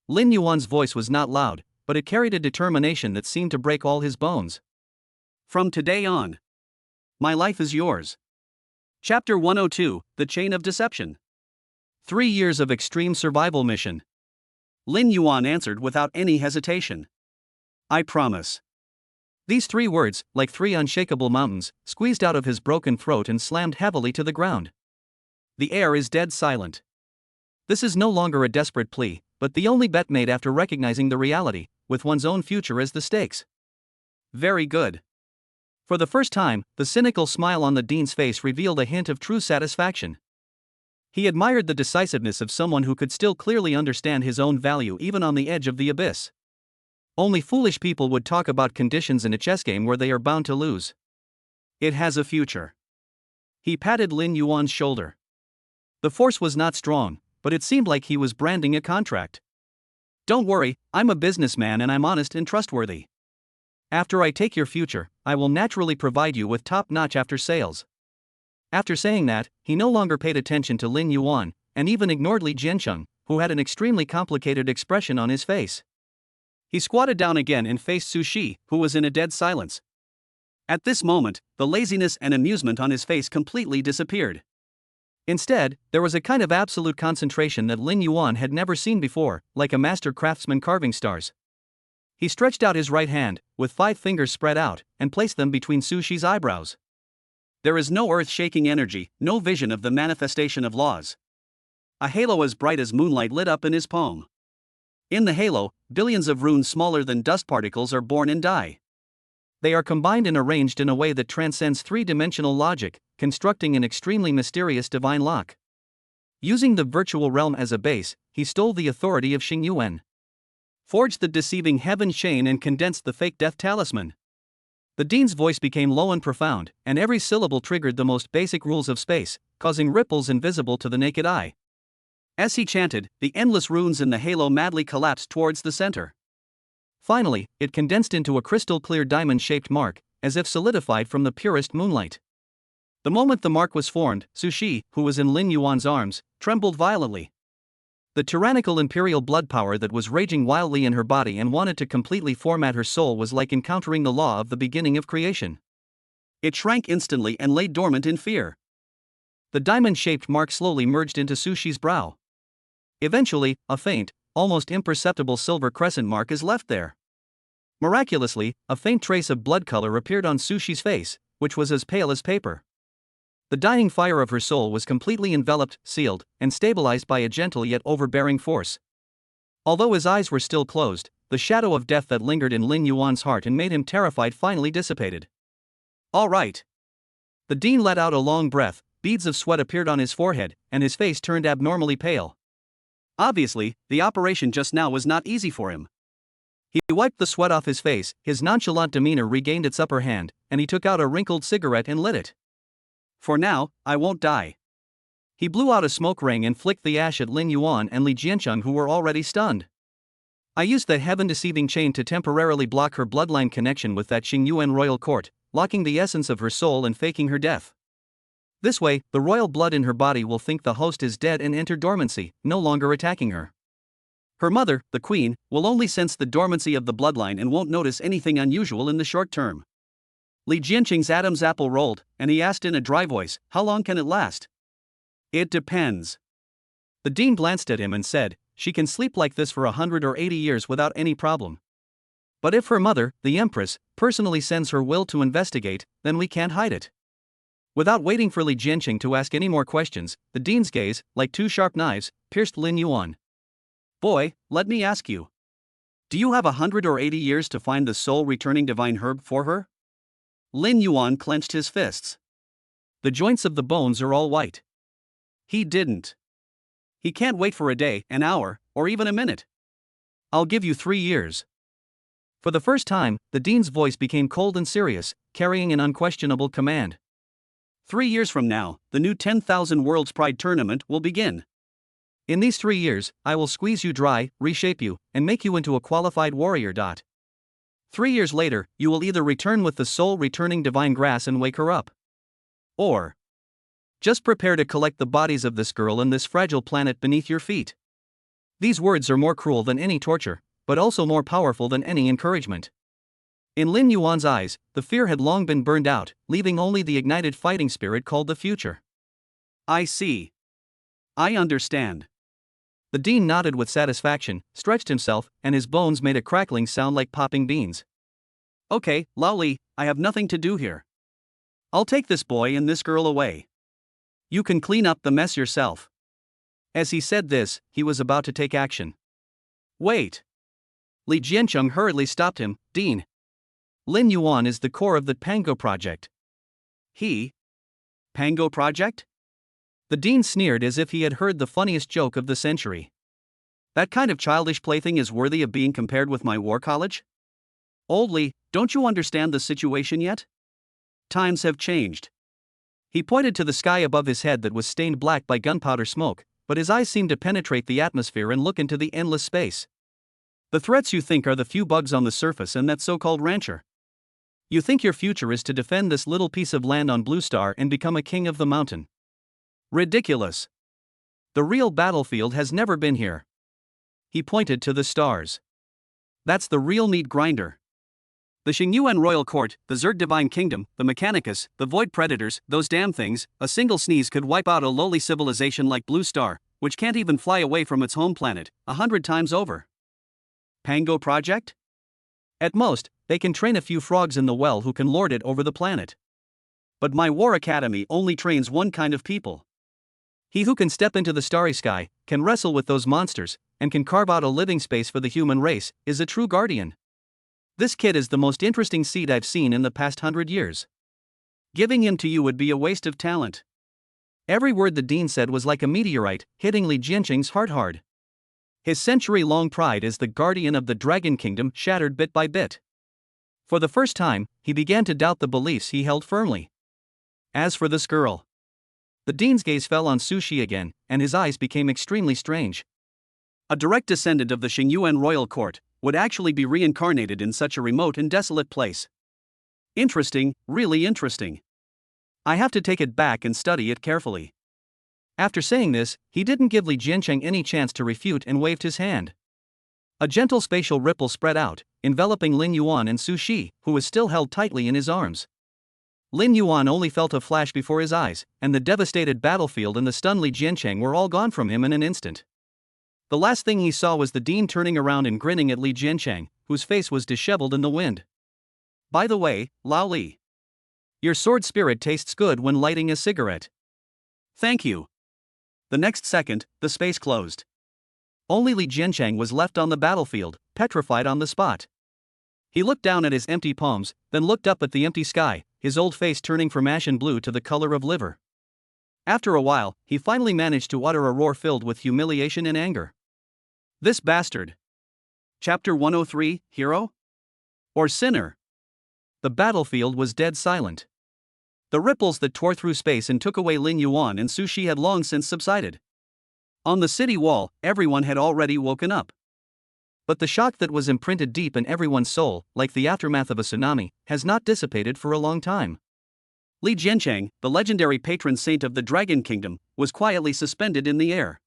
Speaker 1: Lin Yuan's voice was not loud, but it carried a determination that seemed to break all his bones. From today on, my life is yours. Chapter 102, The Chain of Deception. 3 years of extreme survival mission. Lin Yuan answered without any hesitation. I promise. These 3 words, like 3 unshakable mountains, squeezed out of his broken throat and slammed heavily to the ground. The air is dead silent. This is no longer a desperate plea, but the only bet made after recognizing the reality, with one's own future as the stakes. Very good. For the first time, the cynical smile on the dean's face revealed a hint of true satisfaction. He admired the decisiveness of someone who could still clearly understand his own value even on the edge of the abyss. Only foolish people would talk about conditions in a chess game where they are bound to lose. It has a future. He patted Lin Yuan's shoulder. The force was not strong, but it seemed like he was branding a contract. Don't worry, I'm a businessman and I'm honest and trustworthy. After I take your future, I will naturally provide you with top-notch after-sales. After saying that, he no longer paid attention to Lin Yuan, and even ignored Li Jianqing, who had an extremely complicated expression on his face. He squatted down again and faced Su Shi, who was in a dead silence. At this moment, the laziness and amusement on his face completely disappeared. Instead, there was a kind of absolute concentration that Lin Yuan had never seen before, like a master craftsman carving stars. He stretched out his right hand, with 5 fingers spread out, and placed them between Sushi's eyebrows. There is no earth-shaking energy, no vision of the manifestation of laws. A halo as bright as moonlight lit up in his palm. In the halo, billions of runes smaller than dust particles are born and die. They are combined and arranged in a way that transcends three-dimensional logic, constructing an extremely mysterious divine lock. Using the virtual realm as a base, he stole the authority of Xingyuan, forged the deceiving heaven chain and condensed the fake death talisman. The dean's voice became low and profound, and every syllable triggered the most basic rules of space, causing ripples invisible to the naked eye. As he chanted, the endless runes in the halo madly collapsed towards the center. Finally, it condensed into a crystal-clear diamond-shaped mark, as if solidified from the purest moonlight. The moment the mark was formed, Sushi, who was in Lin Yuan's arms, trembled violently. The tyrannical imperial blood power that was raging wildly in her body and wanted to completely format her soul was like encountering the law of the beginning of creation. It shrank instantly and lay dormant in fear. The diamond-shaped mark slowly merged into Sushi's brow. Eventually, a faint, almost imperceptible silver crescent mark is left there. Miraculously, a faint trace of blood color appeared on Sushi's face, which was as pale as paper. The dying fire of her soul was completely enveloped, sealed, and stabilized by a gentle yet overbearing force. Although his eyes were still closed, the shadow of death that lingered in Lin Yuan's heart and made him terrified finally dissipated. All right. The dean let out a long breath, beads of sweat appeared on his forehead, and his face turned abnormally pale. Obviously, the operation just now was not easy for him. He wiped the sweat off his face, his nonchalant demeanor regained its upper hand, and he took out a wrinkled cigarette and lit it. For now, I won't die. He blew out a smoke ring and flicked the ash at Lin Yuan and Li Jiancheng, who were already stunned. I used the heaven-deceiving chain to temporarily block her bloodline connection with that Xingyuan royal court, locking the essence of her soul and faking her death. This way, the royal blood in her body will think the host is dead and enter dormancy, no longer attacking her. Her mother, the queen, will only sense the dormancy of the bloodline and won't notice anything unusual in the short term. Li Jianqing's Adam's apple rolled, and he asked in a dry voice, "How long can it last?" "It depends." The dean glanced at him and said, "She can sleep like this for 100 or 80 years without any problem. But if her mother, the empress, personally sends her will to investigate, then we can't hide it." Without waiting for Li Jianqing to ask any more questions, the dean's gaze, like 2 sharp knives, pierced Lin Yuan. "Boy, let me ask you. Do you have 100 or 80 years to find the soul-returning divine herb for her?" Lin Yuan clenched his fists. The joints of the bones are all white. He didn't. He can't wait for a day, an hour, or even a minute. "I'll give you 3 years. For the first time, the dean's voice became cold and serious, carrying an unquestionable command. 3 years from now, the new 10,000 World's Pride tournament will begin. In these 3 years, I will squeeze you dry, reshape you, and make you into a qualified warrior. 3 years later, you will either return with the soul-returning divine grass and wake her up. Or just prepare to collect the bodies of this girl and this fragile planet beneath your feet." These words are more cruel than any torture, but also more powerful than any encouragement. In Lin Yuan's eyes, the fear had long been burned out, leaving only the ignited fighting spirit called the future. "I see. I understand." The dean nodded with satisfaction, stretched himself, and his bones made a crackling sound like popping beans. "Okay, Lao Li, I have nothing to do here. I'll take this boy and this girl away. You can clean up the mess yourself." As he said this, he was about to take action. "Wait." Li Jiancheng hurriedly stopped him. "Dean, Lin Yuan is the core of the Pango project." Pango project? The dean sneered as if he had heard the funniest joke of the century. "That kind of childish plaything is worthy of being compared with my war college? Old Li, don't you understand the situation yet? Times have changed." He pointed to the sky above his head that was stained black by gunpowder smoke, but his eyes seemed to penetrate the atmosphere and look into the endless space. "The threats you think are the few bugs on the surface and that so-called rancher. You think your future is to defend this little piece of land on Blue Star and become a king of the mountain. Ridiculous. The real battlefield has never been here." He pointed to the stars. "That's the real meat grinder. The Xingyuan royal court, the Zerd divine kingdom, the Mechanicus, the void predators, those damn things, a single sneeze could wipe out a lowly civilization like Blue Star, which can't even fly away from its home planet, 100 times over. Pango project? At most, they can train a few frogs in the well who can lord it over the planet. But my war academy only trains one kind of people. He who can step into the starry sky, can wrestle with those monsters, and can carve out a living space for the human race, is a true guardian. This kid is the most interesting seed I've seen in the past 100 years. Giving him to you would be a waste of talent. Every word the dean said was like a meteorite, hitting Li Jianqing's heart hard. His century-long pride as the guardian of the Dragon Kingdom shattered bit by bit. For the first time, he began to doubt the beliefs he held firmly. As for this girl, the dean's gaze fell on Sushi again, and his eyes became extremely strange. A direct descendant of the Xingyuan royal court would actually be reincarnated in such a remote and desolate place. Interesting, really interesting. I have to take it back and study it carefully. After saying this, he didn't give Li Jianqing any chance to refute and waved his hand. A gentle spatial ripple spread out, enveloping Lin Yuan and Su Shi, who was still held tightly in his arms. Lin Yuan only felt a flash before his eyes, and the devastated battlefield and the stunned Li Jianqing were all gone from him in an instant. The last thing he saw was the dean turning around and grinning at Li Jianqing, whose face was disheveled in the wind. By the way, Lao Li, your sword spirit tastes good when lighting a cigarette. Thank you. The next second, the space closed. Only Li Jianqing was left on the battlefield, petrified on the spot. He looked down at his empty palms, then looked up at the empty sky, his old face turning from ashen blue to the color of liver. After a while, he finally managed to utter a roar filled with humiliation and anger. This bastard. Chapter 103, Hero? Or Sinner? The battlefield was dead silent. The ripples that tore through space and took away Lin Yuan and Su Shi had long since subsided. On the city wall, everyone had already woken up. But the shock that was imprinted deep in everyone's soul, like the aftermath of a tsunami, has not dissipated for a long time. Li Jianqing, the legendary patron saint of the Dragon Kingdom, was quietly suspended in the air.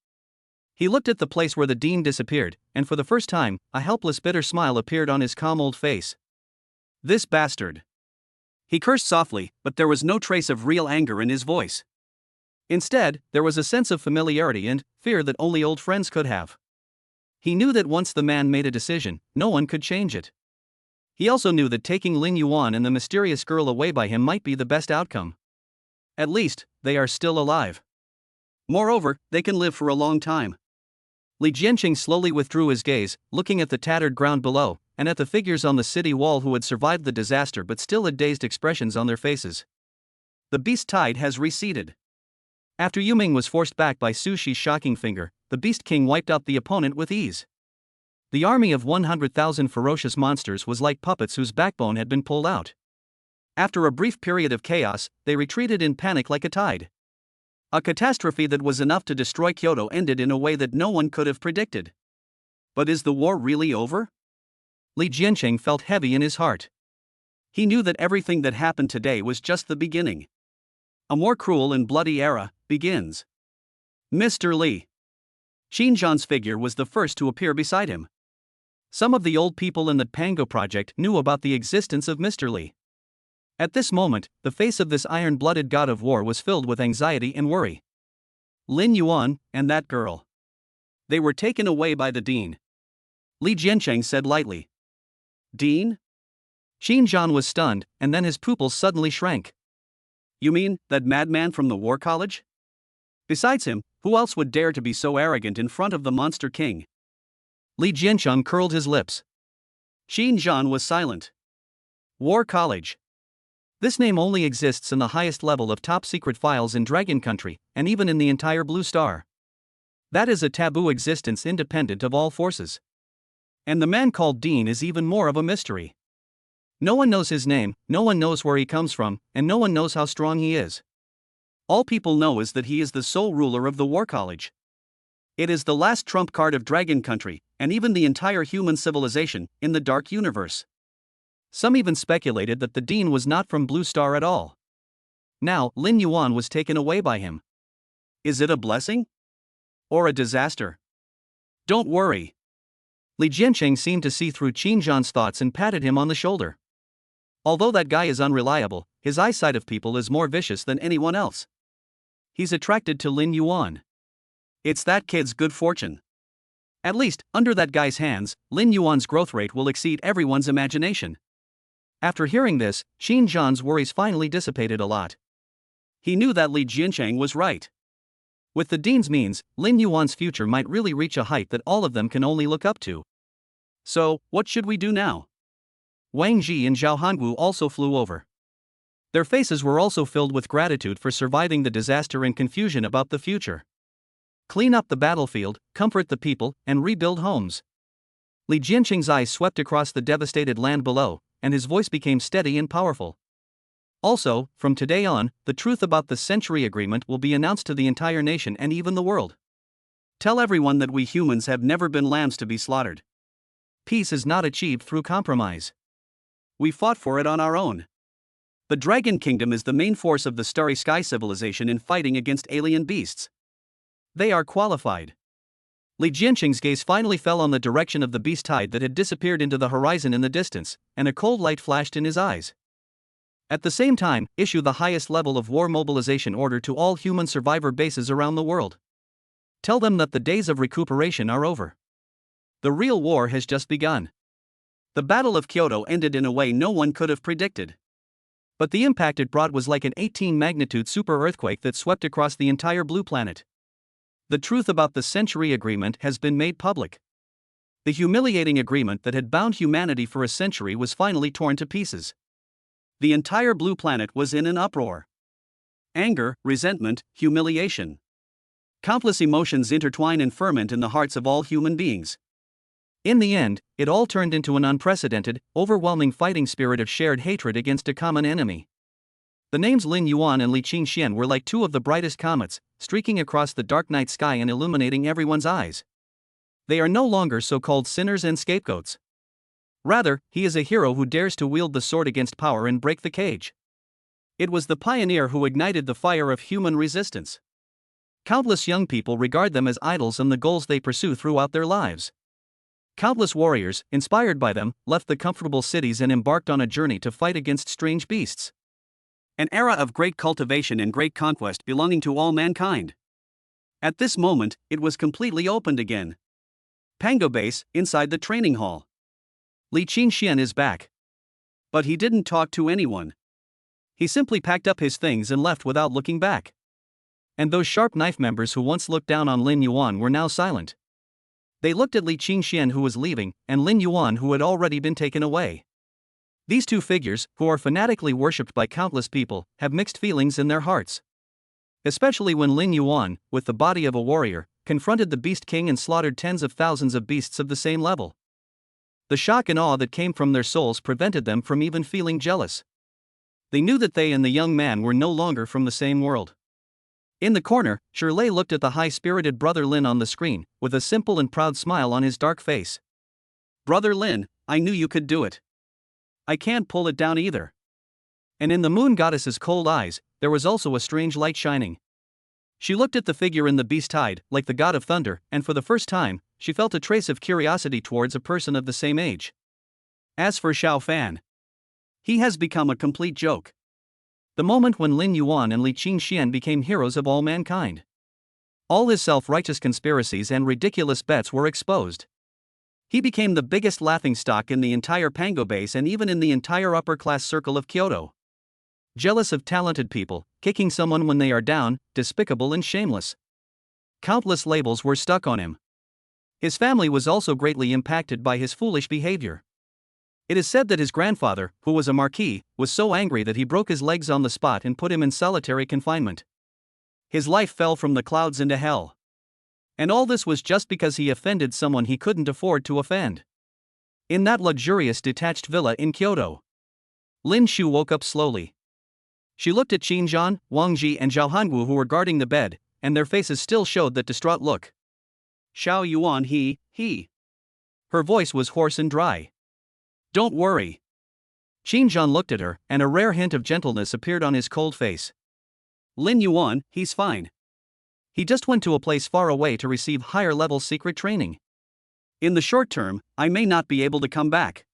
Speaker 1: He looked at the place where the dean disappeared, and for the first time, a helpless bitter smile appeared on his calm old face. This bastard. He cursed softly, but there was no trace of real anger in his voice. Instead, there was a sense of familiarity and fear that only old friends could have. He knew that once the man made a decision, no one could change it. He also knew that taking Lin Yuan and the mysterious girl away by him might be the best outcome. At least, they are still alive. Moreover, they can live for a long time. Li Jianqing slowly withdrew his gaze, looking at the tattered ground below, and at the figures on the city wall who had survived the disaster but still had dazed expressions on their faces. The beast tide has receded. After Yuming was forced back by Su Shi's shocking finger, the Beast King wiped out the opponent with ease. The army of 100,000 ferocious monsters was like puppets whose backbone had been pulled out. After a brief period of chaos, they retreated in panic like a tide. A catastrophe that was enough to destroy Kyoto ended in a way that no one could have predicted. But is the war really over? Li Jianqing felt heavy in his heart. He knew that everything that happened today was just the beginning. A more cruel and bloody era begins. Mr. Li. Xinjiang's figure was the first to appear beside him. Some of the old people in the Pango project knew about the existence of Mr. Li. At this moment, the face of this iron-blooded god of war was filled with anxiety and worry. Lin Yuan, and that girl. They were taken away by the dean. Li Jianqing said lightly. Dean? Xinjiang was stunned, and then his pupils suddenly shrank. You mean, that madman from the war college? Besides him, who else would dare to be so arrogant in front of the Monster King? Li Jianqing curled his lips. Xinjiang was silent. War College. This name only exists in the highest level of top-secret files in Dragon Country, and even in the entire Blue Star. That is a taboo existence independent of all forces. And the man called Dean is even more of a mystery. No one knows his name, no one knows where he comes from, and no one knows how strong he is. All people know is that he is the sole ruler of the War College. It is the last trump card of Dragon Country, and even the entire human civilization, in the Dark Universe. Some even speculated that the Dean was not from Blue Star at all. Now, Lin Yuan was taken away by him. Is it a blessing? Or a disaster? Don't worry. Li Jianqing seemed to see through Xinjiang's thoughts and patted him on the shoulder. Although that guy is unreliable, his eyesight of people is more vicious than anyone else. He's attracted to Lin Yuan. It's that kid's good fortune. At least, under that guy's hands, Lin Yuan's growth rate will exceed everyone's imagination. After hearing this, Qin Zhan's worries finally dissipated a lot. He knew that Li Jiancheng was right. With the dean's means, Lin Yuan's future might really reach a height that all of them can only look up to. So, what should we do now? Wang Ji and Zhao Hangu also flew over. Their faces were also filled with gratitude for surviving the disaster and confusion about the future. Clean up the battlefield, comfort the people, and rebuild homes. Li Jiancheng's eyes swept across the devastated land below, and his voice became steady and powerful. Also, from today on, the truth about the century agreement will be announced to the entire nation and even the world. Tell everyone that we humans have never been lambs to be slaughtered. Peace is not achieved through compromise. We fought for it on our own. The Dragon Kingdom is the main force of the Starry Sky civilization in fighting against alien beasts. They are qualified. Li Jiancheng's gaze finally fell on the direction of the beast tide that had disappeared into the horizon in the distance, and a cold light flashed in his eyes. At the same time, issue the highest level of war mobilization order to all human survivor bases around the world. Tell them that the days of recuperation are over. The real war has just begun. The Battle of Kyoto ended in a way no one could have predicted. But the impact it brought was like an 18-magnitude super earthquake that swept across the entire blue planet. The truth about the century agreement has been made public. The humiliating agreement that had bound humanity for a century was finally torn to pieces. The entire blue planet was in an uproar. Anger, resentment, humiliation. Countless emotions intertwine and ferment in the hearts of all human beings. In the end, it all turned into an unprecedented, overwhelming fighting spirit of shared hatred against a common enemy. The names Lin Yuan and Li Qingxian were like two of the brightest comets, streaking across the dark night sky and illuminating everyone's eyes. They are no longer so-called sinners and scapegoats. Rather, he is a hero who dares to wield the sword against power and break the cage. It was the pioneer who ignited the fire of human resistance. Countless young people regard them as idols and the goals they pursue throughout their lives. Countless warriors, inspired by them, left the comfortable cities and embarked on a journey to fight against strange beasts. An era of great cultivation and great conquest belonging to all mankind. At this moment, it was completely opened again. Pango Base, inside the training hall. Li Qingxian is back. But he didn't talk to anyone. He simply packed up his things and left without looking back. And those sharp knife members who once looked down on Lin Yuan were now silent. They looked at Li Qingxian, who was leaving, and Lin Yuan, who had already been taken away. These two figures, who are fanatically worshipped by countless people, have mixed feelings in their hearts. Especially when Lin Yuan, with the body of a warrior, confronted the Beast King and slaughtered tens of thousands of beasts of the same level. The shock and awe that came from their souls prevented them from even feeling jealous. They knew that they and the young man were no longer from the same world. In the corner, Shirley looked at the high-spirited Brother Lin on the screen, with a simple and proud smile on his dark face. Brother Lin, I knew you could do it. I can't pull it down either. And in the moon goddess's cold eyes, there was also a strange light shining. She looked at the figure in the beast tide, like the god of thunder, and for the first time, she felt a trace of curiosity towards a person of the same age. As for Xiao Fan, he has become a complete joke. The moment when Lin Yuan and Li Qingxian became heroes of all mankind. All his self-righteous conspiracies and ridiculous bets were exposed. He became the biggest laughingstock in the entire Pango Base and even in the entire upper-class circle of Kyoto. Jealous of talented people, kicking someone when they are down, despicable and shameless. Countless labels were stuck on him. His family was also greatly impacted by his foolish behavior. It is said that his grandfather, who was a marquis, was so angry that he broke his legs on the spot and put him in solitary confinement. His life fell from the clouds into hell. And all this was just because he offended someone he couldn't afford to offend. In that luxurious detached villa in Kyoto. Lin Shu woke up slowly. She looked at Qin Zhan, Wang Ji and Zhao Hangu, who were guarding the bed, and their faces still showed that distraught look. Xiao Yuan, he. Her voice was hoarse and dry. Don't worry. Qin Zhan looked at her, and a rare hint of gentleness appeared on his cold face. Lin Yuan, he's fine. He just went to a place far away to receive higher-level secret training. In the short term, I may not be able to come back.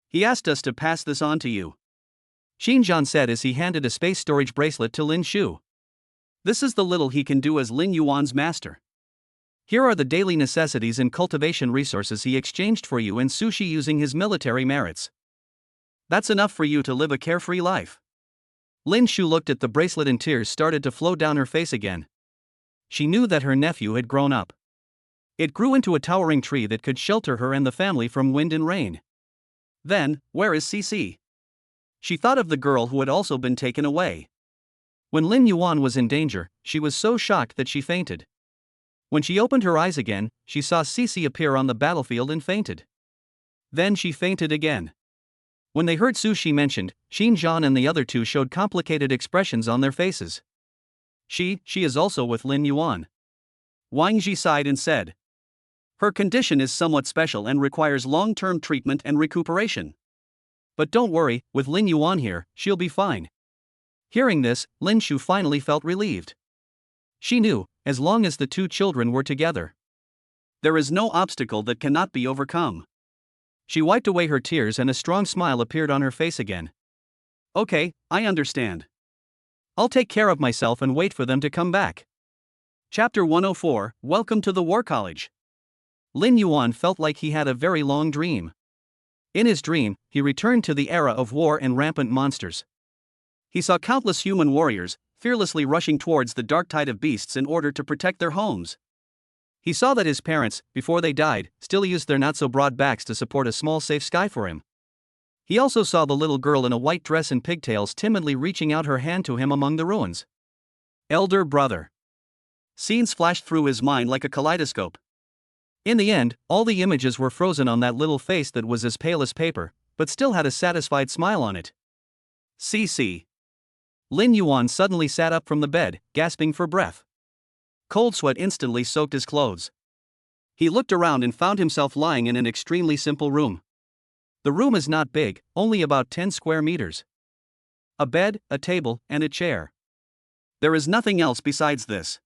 Speaker 1: He asked us to pass this on to you. Qin Zhan said as he handed a space storage bracelet to Lin Shu. This is the little he can do as Lin Yuan's master. Here are the daily necessities and cultivation resources he exchanged for you and sushi using his military merits. That's enough for you to live a carefree life. Lin Shu looked at the bracelet and tears started to flow down her face again. She knew that her nephew had grown up. It grew into a towering tree that could shelter her and the family from wind and rain. Then, where is Cici? She thought of the girl who had also been taken away. When Lin Yuan was in danger, she was so shocked that she fainted. When she opened her eyes again, she saw Cici appear on the battlefield and fainted. Then she fainted again. When they heard sushi mentioned, Xin Zhan and the other two showed complicated expressions on their faces. She is also with Lin Yuan. Wang Ji sighed and said, her condition is somewhat special and requires long-term treatment and recuperation. But don't worry, with Lin Yuan here, she'll be fine. Hearing this, Lin Shu finally felt relieved. She knew, as long as the two children were together, there is no obstacle that cannot be overcome. She wiped away her tears and a strong smile appeared on her face again. Okay, I understand. I'll take care of myself and wait for them to come back. Chapter 104, Welcome to the War College. Lin Yuan felt like he had a very long dream. In his dream, he returned to the era of war and rampant monsters. He saw countless human warriors, fearlessly rushing towards the dark tide of beasts in order to protect their homes. He saw that his parents, before they died, still used their not-so-broad backs to support a small safe sky for him. He also saw the little girl in a white dress and pigtails timidly reaching out her hand to him among the ruins. Elder brother. Scenes flashed through his mind like a kaleidoscope. In the end, all the images were frozen on that little face that was as pale as paper, but still had a satisfied smile on it. Cici. Lin Yuan suddenly sat up from the bed, gasping for breath. Cold sweat instantly soaked his clothes. He looked around and found himself lying in an extremely simple room. The room is not big, only about 10 square meters. A bed, a table, and a chair. There is nothing else besides this.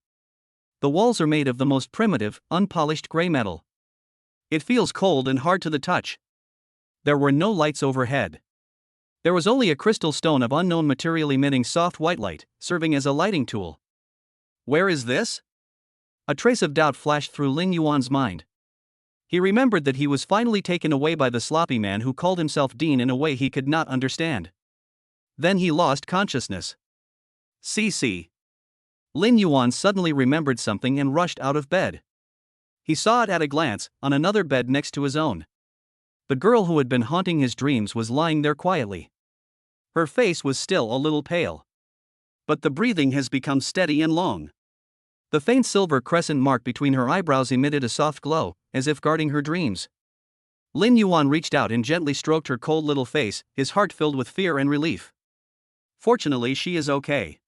Speaker 1: The walls are made of the most primitive, unpolished gray metal. It feels cold and hard to the touch. There were no lights overhead. There was only a crystal stone of unknown material emitting soft white light, serving as a lighting tool. Where is this? A trace of doubt flashed through Lin Yuan's mind. He remembered that he was finally taken away by the sloppy man who called himself Dean in a way he could not understand. Then he lost consciousness. Cici. Lin Yuan suddenly remembered something and rushed out of bed. He saw it at a glance, on another bed next to his own. The girl who had been haunting his dreams was lying there quietly. Her face was still a little pale. But the breathing has become steady and long. The faint silver crescent mark between her eyebrows emitted a soft glow, as if guarding her dreams. Lin Yuan reached out and gently stroked her cold little face, his heart filled with fear and relief. Fortunately, she is okay.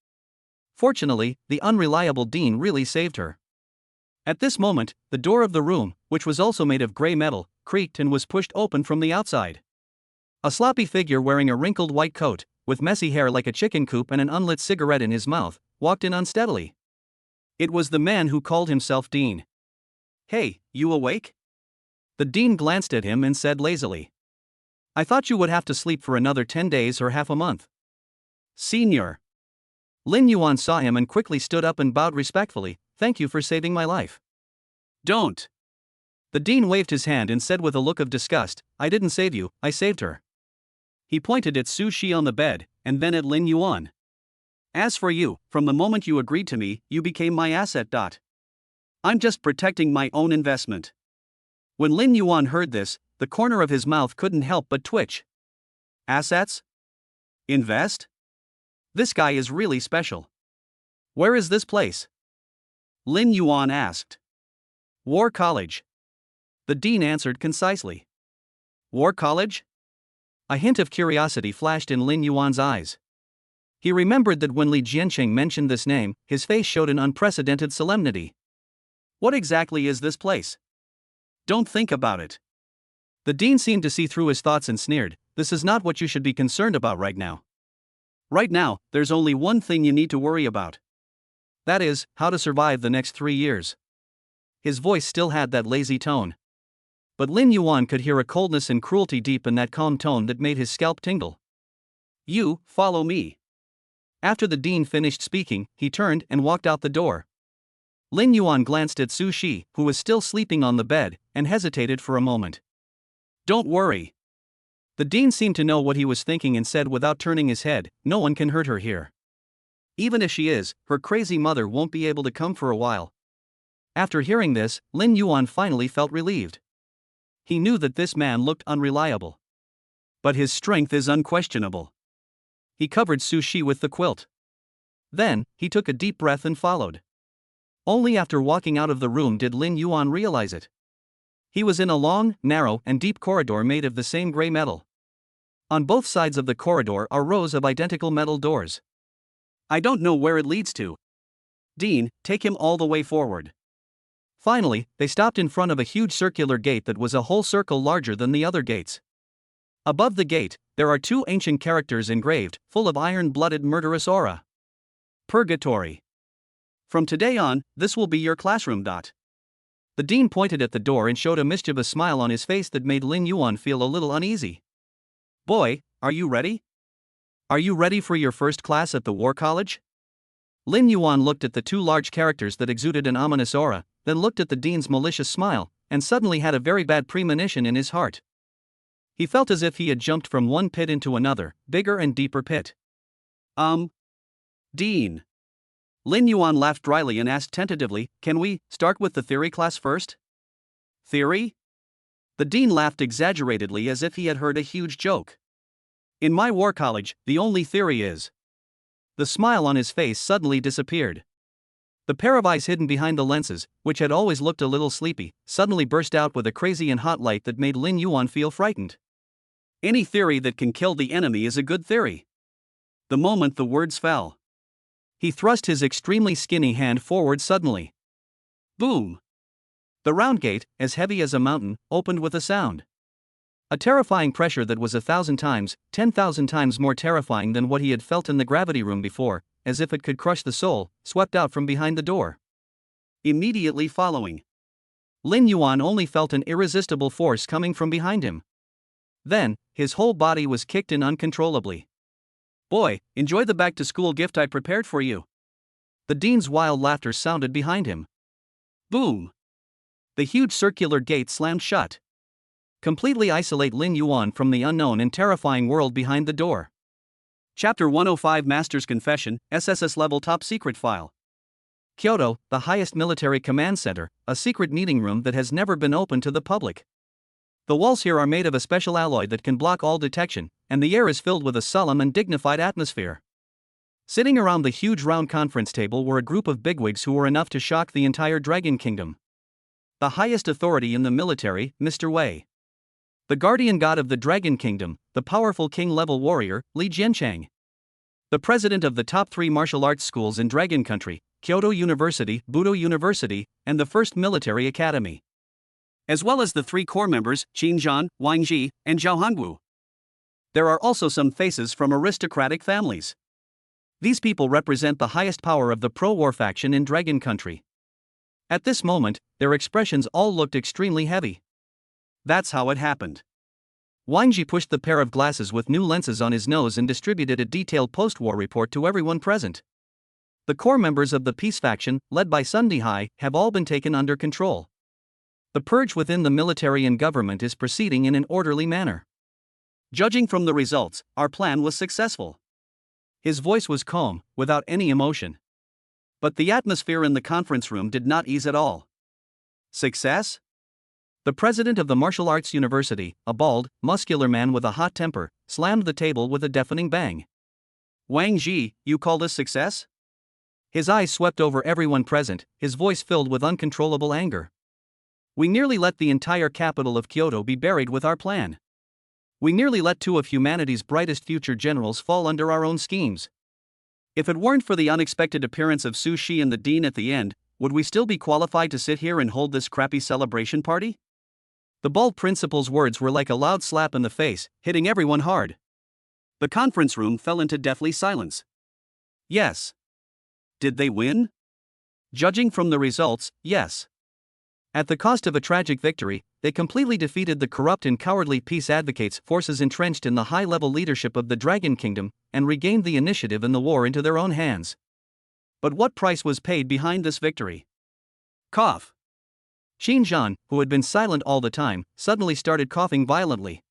Speaker 1: Fortunately, the unreliable Dean really saved her. At this moment, the door of the room, which was also made of gray metal, creaked and was pushed open from the outside. A sloppy figure wearing a wrinkled white coat, with messy hair like a chicken coop and an unlit cigarette in his mouth, walked in unsteadily. It was the man who called himself Dean. Hey, you awake? The Dean glanced at him and said lazily. I thought you would have to sleep for another 10 days or half a month. Senior. Lin Yuan saw him and quickly stood up and bowed respectfully, thank you for saving my life. Don't. The Dean waved his hand and said with a look of disgust, I didn't save you, I saved her. He pointed at Su Shi on the bed, and then at Lin Yuan. As for you, from the moment you agreed to me, you became my asset. I'm just protecting my own investment. When Lin Yuan heard this, the corner of his mouth couldn't help but twitch. Assets? Invest? This guy is really special. Where is this place? Lin Yuan asked. War College. The Dean answered concisely. War College? A hint of curiosity flashed in Lin Yuan's eyes. He remembered that when Li Jianqing mentioned this name, his face showed an unprecedented solemnity. What exactly is this place? Don't think about it. The Dean seemed to see through his thoughts and sneered, this is not what you should be concerned about right now. Right now, there's only one thing you need to worry about. That is, how to survive the next 3 years. His voice still had that lazy tone. But Lin Yuan could hear a coldness and cruelty deep in that calm tone that made his scalp tingle. You, follow me. After the Dean finished speaking, he turned and walked out the door. Lin Yuan glanced at Su Shi, who was still sleeping on the bed, and hesitated for a moment. Don't worry. The dean seemed to know what he was thinking and said without turning his head, no one can hurt her here. Even if she is, her crazy mother won't be able to come for a while. After hearing this, Lin Yuan finally felt relieved. He knew that this man looked unreliable. But his strength is unquestionable. He covered Su Shi with the quilt. Then, he took a deep breath and followed. Only after walking out of the room did Lin Yuan realize it. He was in a long, narrow, and deep corridor made of the same gray metal. On both sides of the corridor are rows of identical metal doors. I don't know where it leads to. Dean, take him all the way forward. Finally, they stopped in front of a huge circular gate that was a whole circle larger than the other gates. Above the gate, there are two ancient characters engraved, full of iron-blooded murderous aura. Purgatory. From today on, this will be your classroom. The dean pointed at the door and showed a mischievous smile on his face that made Lin Yuan feel a little uneasy. Boy, are you ready? Are you ready for your first class at the War College? Lin Yuan looked at the two large characters that exuded an ominous aura, then looked at the dean's malicious smile, and suddenly had a very bad premonition in his heart. He felt as if he had jumped from one pit into another, bigger and deeper pit. Dean. Lin Yuan laughed dryly and asked tentatively, can we start with the theory class first? Theory? The dean laughed exaggeratedly as if he had heard a huge joke. In my war college, the only theory is. The smile on his face suddenly disappeared. The pair of eyes hidden behind the lenses, which had always looked a little sleepy, suddenly burst out with a crazy and hot light that made Lin Yuan feel frightened. Any theory that can kill the enemy is a good theory. The moment the words fell, he thrust his extremely skinny hand forward suddenly. Boom! The round gate, as heavy as a mountain, opened with a sound. A terrifying pressure that was 1,000 times, 10,000 times more terrifying than what he had felt in the gravity room before, as if it could crush the soul, swept out from behind the door. Immediately following, Lin Yuan only felt an irresistible force coming from behind him. Then, his whole body was kicked in uncontrollably. Boy, enjoy the back-to-school gift I prepared for you. The dean's wild laughter sounded behind him. Boom! The huge circular gate slammed shut. Completely isolate Lin Yuan from the unknown and terrifying world behind the door. Chapter 105 Master's Confession, SSS Level Top Secret File. Kyoto, the highest military command center, a secret meeting room that has never been open to the public. The walls here are made of a special alloy that can block all detection, and the air is filled with a solemn and dignified atmosphere. Sitting around the huge round conference table were a group of bigwigs who were enough to shock the entire Dragon Kingdom. The highest authority in the military, Mr. Wei. The guardian god of the Dragon Kingdom, the powerful king-level warrior, Li Jianchang. The president of the top 3 martial arts schools in Dragon Country, Kyoto University, Budo University, and the First Military Academy. As well as the 3 core members, Qin Zhan, Wang Ji, and Zhao Hongwu. There are also some faces from aristocratic families. These people represent the highest power of the pro-war faction in Dragon Country. At this moment, their expressions all looked extremely heavy. That's how it happened. Wang Ji pushed the pair of glasses with new lenses on his nose and distributed a detailed post-war report to everyone present. The core members of the peace faction, led by Sun Dihai, have all been taken under control. The purge within the military and government is proceeding in an orderly manner. Judging from the results, our plan was successful. His voice was calm, without any emotion. But the atmosphere in the conference room did not ease at all. Success? The president of the Martial Arts University, a bald, muscular man with a hot temper, slammed the table with a deafening bang. Wang Ji, you call this success? His eyes swept over everyone present, his voice filled with uncontrollable anger. We nearly let the entire capital of Kyoto be buried with our plan. We nearly let 2 of humanity's brightest future generals fall under our own schemes. If it weren't for the unexpected appearance of Su Shi and the dean at the end, would we still be qualified to sit here and hold this crappy celebration party? The bald principal's words were like a loud slap in the face, hitting everyone hard. The conference room fell into deathly silence. Yes. Did they win? Judging from the results, yes. At the cost of a tragic victory, they completely defeated the corrupt and cowardly peace advocates forces entrenched in the high-level leadership of the Dragon Kingdom, and regained the initiative in the war into their own hands. But what price was paid behind this victory? Cough. Xinjiang, who had been silent all the time, suddenly started coughing violently.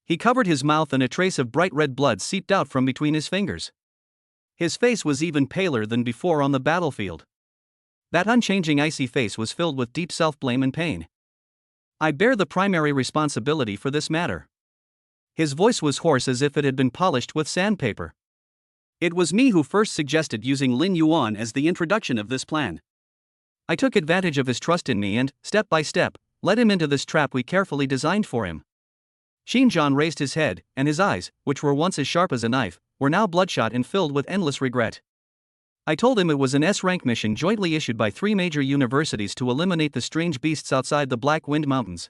Speaker 1: He covered his mouth and a trace of bright red blood seeped out from between his fingers. His face was even paler than before on the battlefield. That unchanging icy face was filled with deep self-blame and pain. I bear the primary responsibility for this matter. His voice was hoarse as if it had been polished with sandpaper. It was me who first suggested using Lin Yuan as the introduction of this plan. I took advantage of his trust in me and, step by step, led him into this trap we carefully designed for him. Xinjiang raised his head, and his eyes, which were once as sharp as a knife, were now bloodshot and filled with endless regret. I told him it was an S-rank mission jointly issued by 3 major universities to eliminate the strange beasts outside the Black Wind Mountains.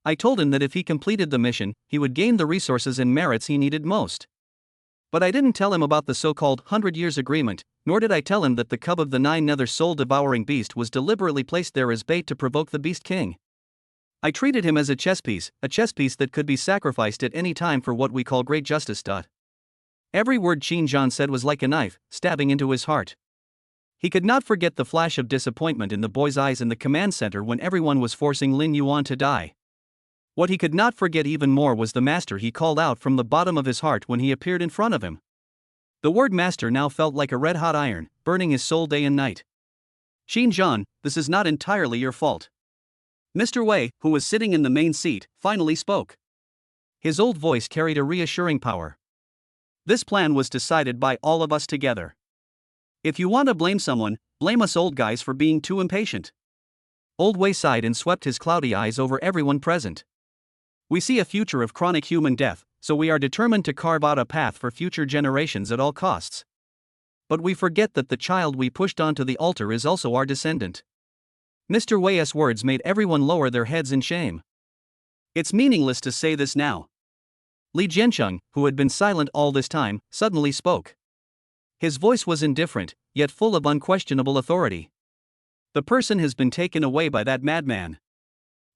Speaker 1: I told him that if he completed the mission, he would gain the resources and merits he needed most. But I didn't tell him about the so-called 100 Years Agreement, nor did I tell him that the cub of the 9 nether soul-devouring beast was deliberately placed there as bait to provoke the Beast King. I treated him as a chess piece that could be sacrificed at any time for what we call great justice. Every word Xinjiang said was like a knife, stabbing into his heart. He could not forget the flash of disappointment in the boy's eyes in the command center when everyone was forcing Lin Yuan to die. What he could not forget even more was the master he called out from the bottom of his heart when he appeared in front of him. The word master now felt like a red-hot iron, burning his soul day and night. Xinjiang, this is not entirely your fault. Mr. Wei, who was sitting in the main seat, finally spoke. His old voice carried a reassuring power. This plan was decided by all of us together. If you want to blame someone, blame us old guys for being too impatient. Old Wei sighed and swept his cloudy eyes over everyone present. We see a future of chronic human death, so we are determined to carve out a path for future generations at all costs. But we forget that the child we pushed onto the altar is also our descendant. Mr. Wei's words made everyone lower their heads in shame. It's meaningless to say this now. Li Jiancheng, who had been silent all this time, suddenly spoke. His voice was indifferent, yet full of unquestionable authority. The person has been taken away by that madman.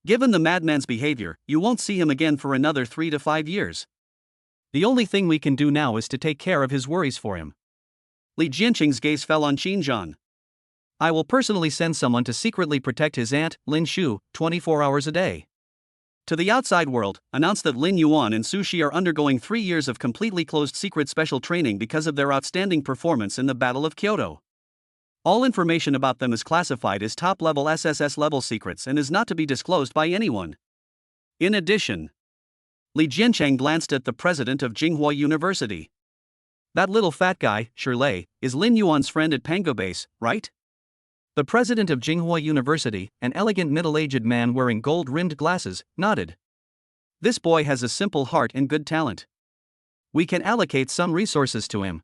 Speaker 1: Given the madman's behavior, you won't see him again for another 3 to 5 years. The only thing we can do now is to take care of his worries for him. Li Jiancheng's gaze fell on Xinjiang. I will personally send someone to secretly protect his aunt, Lin Shu, 24 hours a day. To the outside world, announce that Lin Yuan and Su Shi are undergoing 3 years of completely closed secret special training because of their outstanding performance in the Battle of Kyoto. All information about them is classified as top-level SSS level secrets and is not to be disclosed by anyone. In addition, Li Jiancheng glanced at the president of Jinghua University. That little fat guy, Shirlei, is Lin Yuan's friend at Pango Base, right? The president of Jinghua University, an elegant middle-aged man wearing gold-rimmed glasses, nodded. This boy has a simple heart and good talent. We can allocate some resources to him.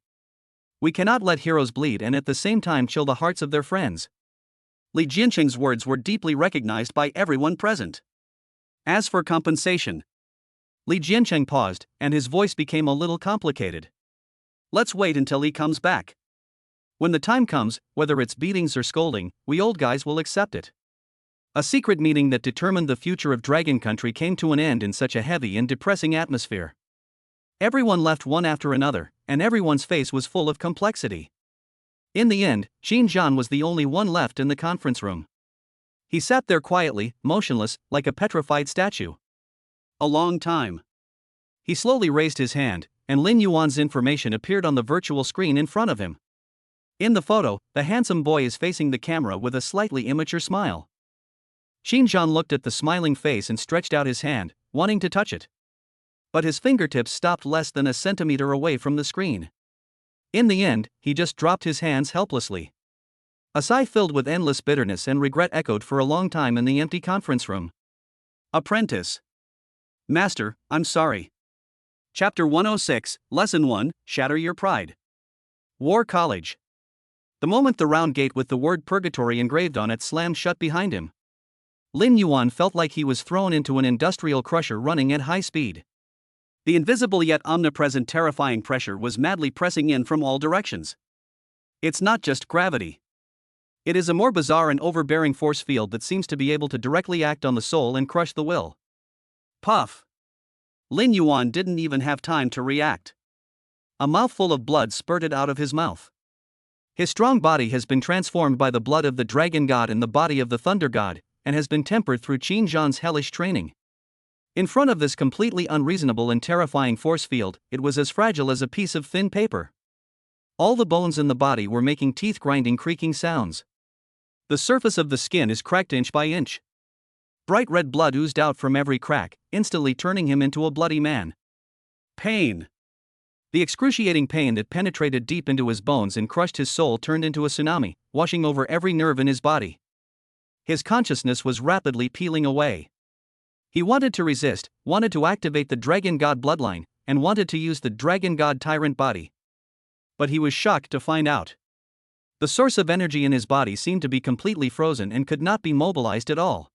Speaker 1: We cannot let heroes bleed and at the same time chill the hearts of their friends. Li Jiancheng's words were deeply recognized by everyone present. As for compensation, Li Jiancheng paused, and his voice became a little complicated. Let's wait until he comes back. When the time comes, whether it's beatings or scolding, we old guys will accept it. A secret meeting that determined the future of Dragon Country came to an end in such a heavy and depressing atmosphere. Everyone left one after another, and everyone's face was full of complexity. In the end, Xinjiang was the only one left in the conference room. He sat there quietly, motionless, like a petrified statue. A long time. He slowly raised his hand, and Lin Yuan's information appeared on the virtual screen in front of him. In the photo, the handsome boy is facing the camera with a slightly immature smile. Xinjiang looked at the smiling face and stretched out his hand, wanting to touch it. But his fingertips stopped less than a centimeter away from the screen. In the end, he just dropped his hands helplessly. A sigh filled with endless bitterness and regret echoed for a long time in the empty conference room. Apprentice. Master, I'm sorry. Chapter 106, Lesson 1, Shatter Your Pride. War College. The moment the round gate with the word purgatory engraved on it slammed shut behind him, Lin Yuan felt like he was thrown into an industrial crusher running at high speed. The invisible yet omnipresent terrifying pressure was madly pressing in from all directions. It's not just gravity. It is a more bizarre and overbearing force field that seems to be able to directly act on the soul and crush the will. Puff! Lin Yuan didn't even have time to react. A mouthful of blood spurted out of his mouth. His strong body has been transformed by the blood of the dragon god and the body of the thunder god, and has been tempered through Qin Zhan's hellish training. In front of this completely unreasonable and terrifying force field, it was as fragile as a piece of thin paper. All the bones in the body were making teeth-grinding creaking sounds. The surface of the skin is cracked inch by inch. Bright red blood oozed out from every crack, instantly turning him into a bloody man. Pain. The excruciating pain that penetrated deep into his bones and crushed his soul turned into a tsunami, washing over every nerve in his body. His consciousness was rapidly peeling away. He wanted to resist, wanted to activate the Dragon God bloodline, and wanted to use the Dragon God tyrant body. But he was shocked to find out. The source of energy in his body seemed to be completely frozen and could not be mobilized at all.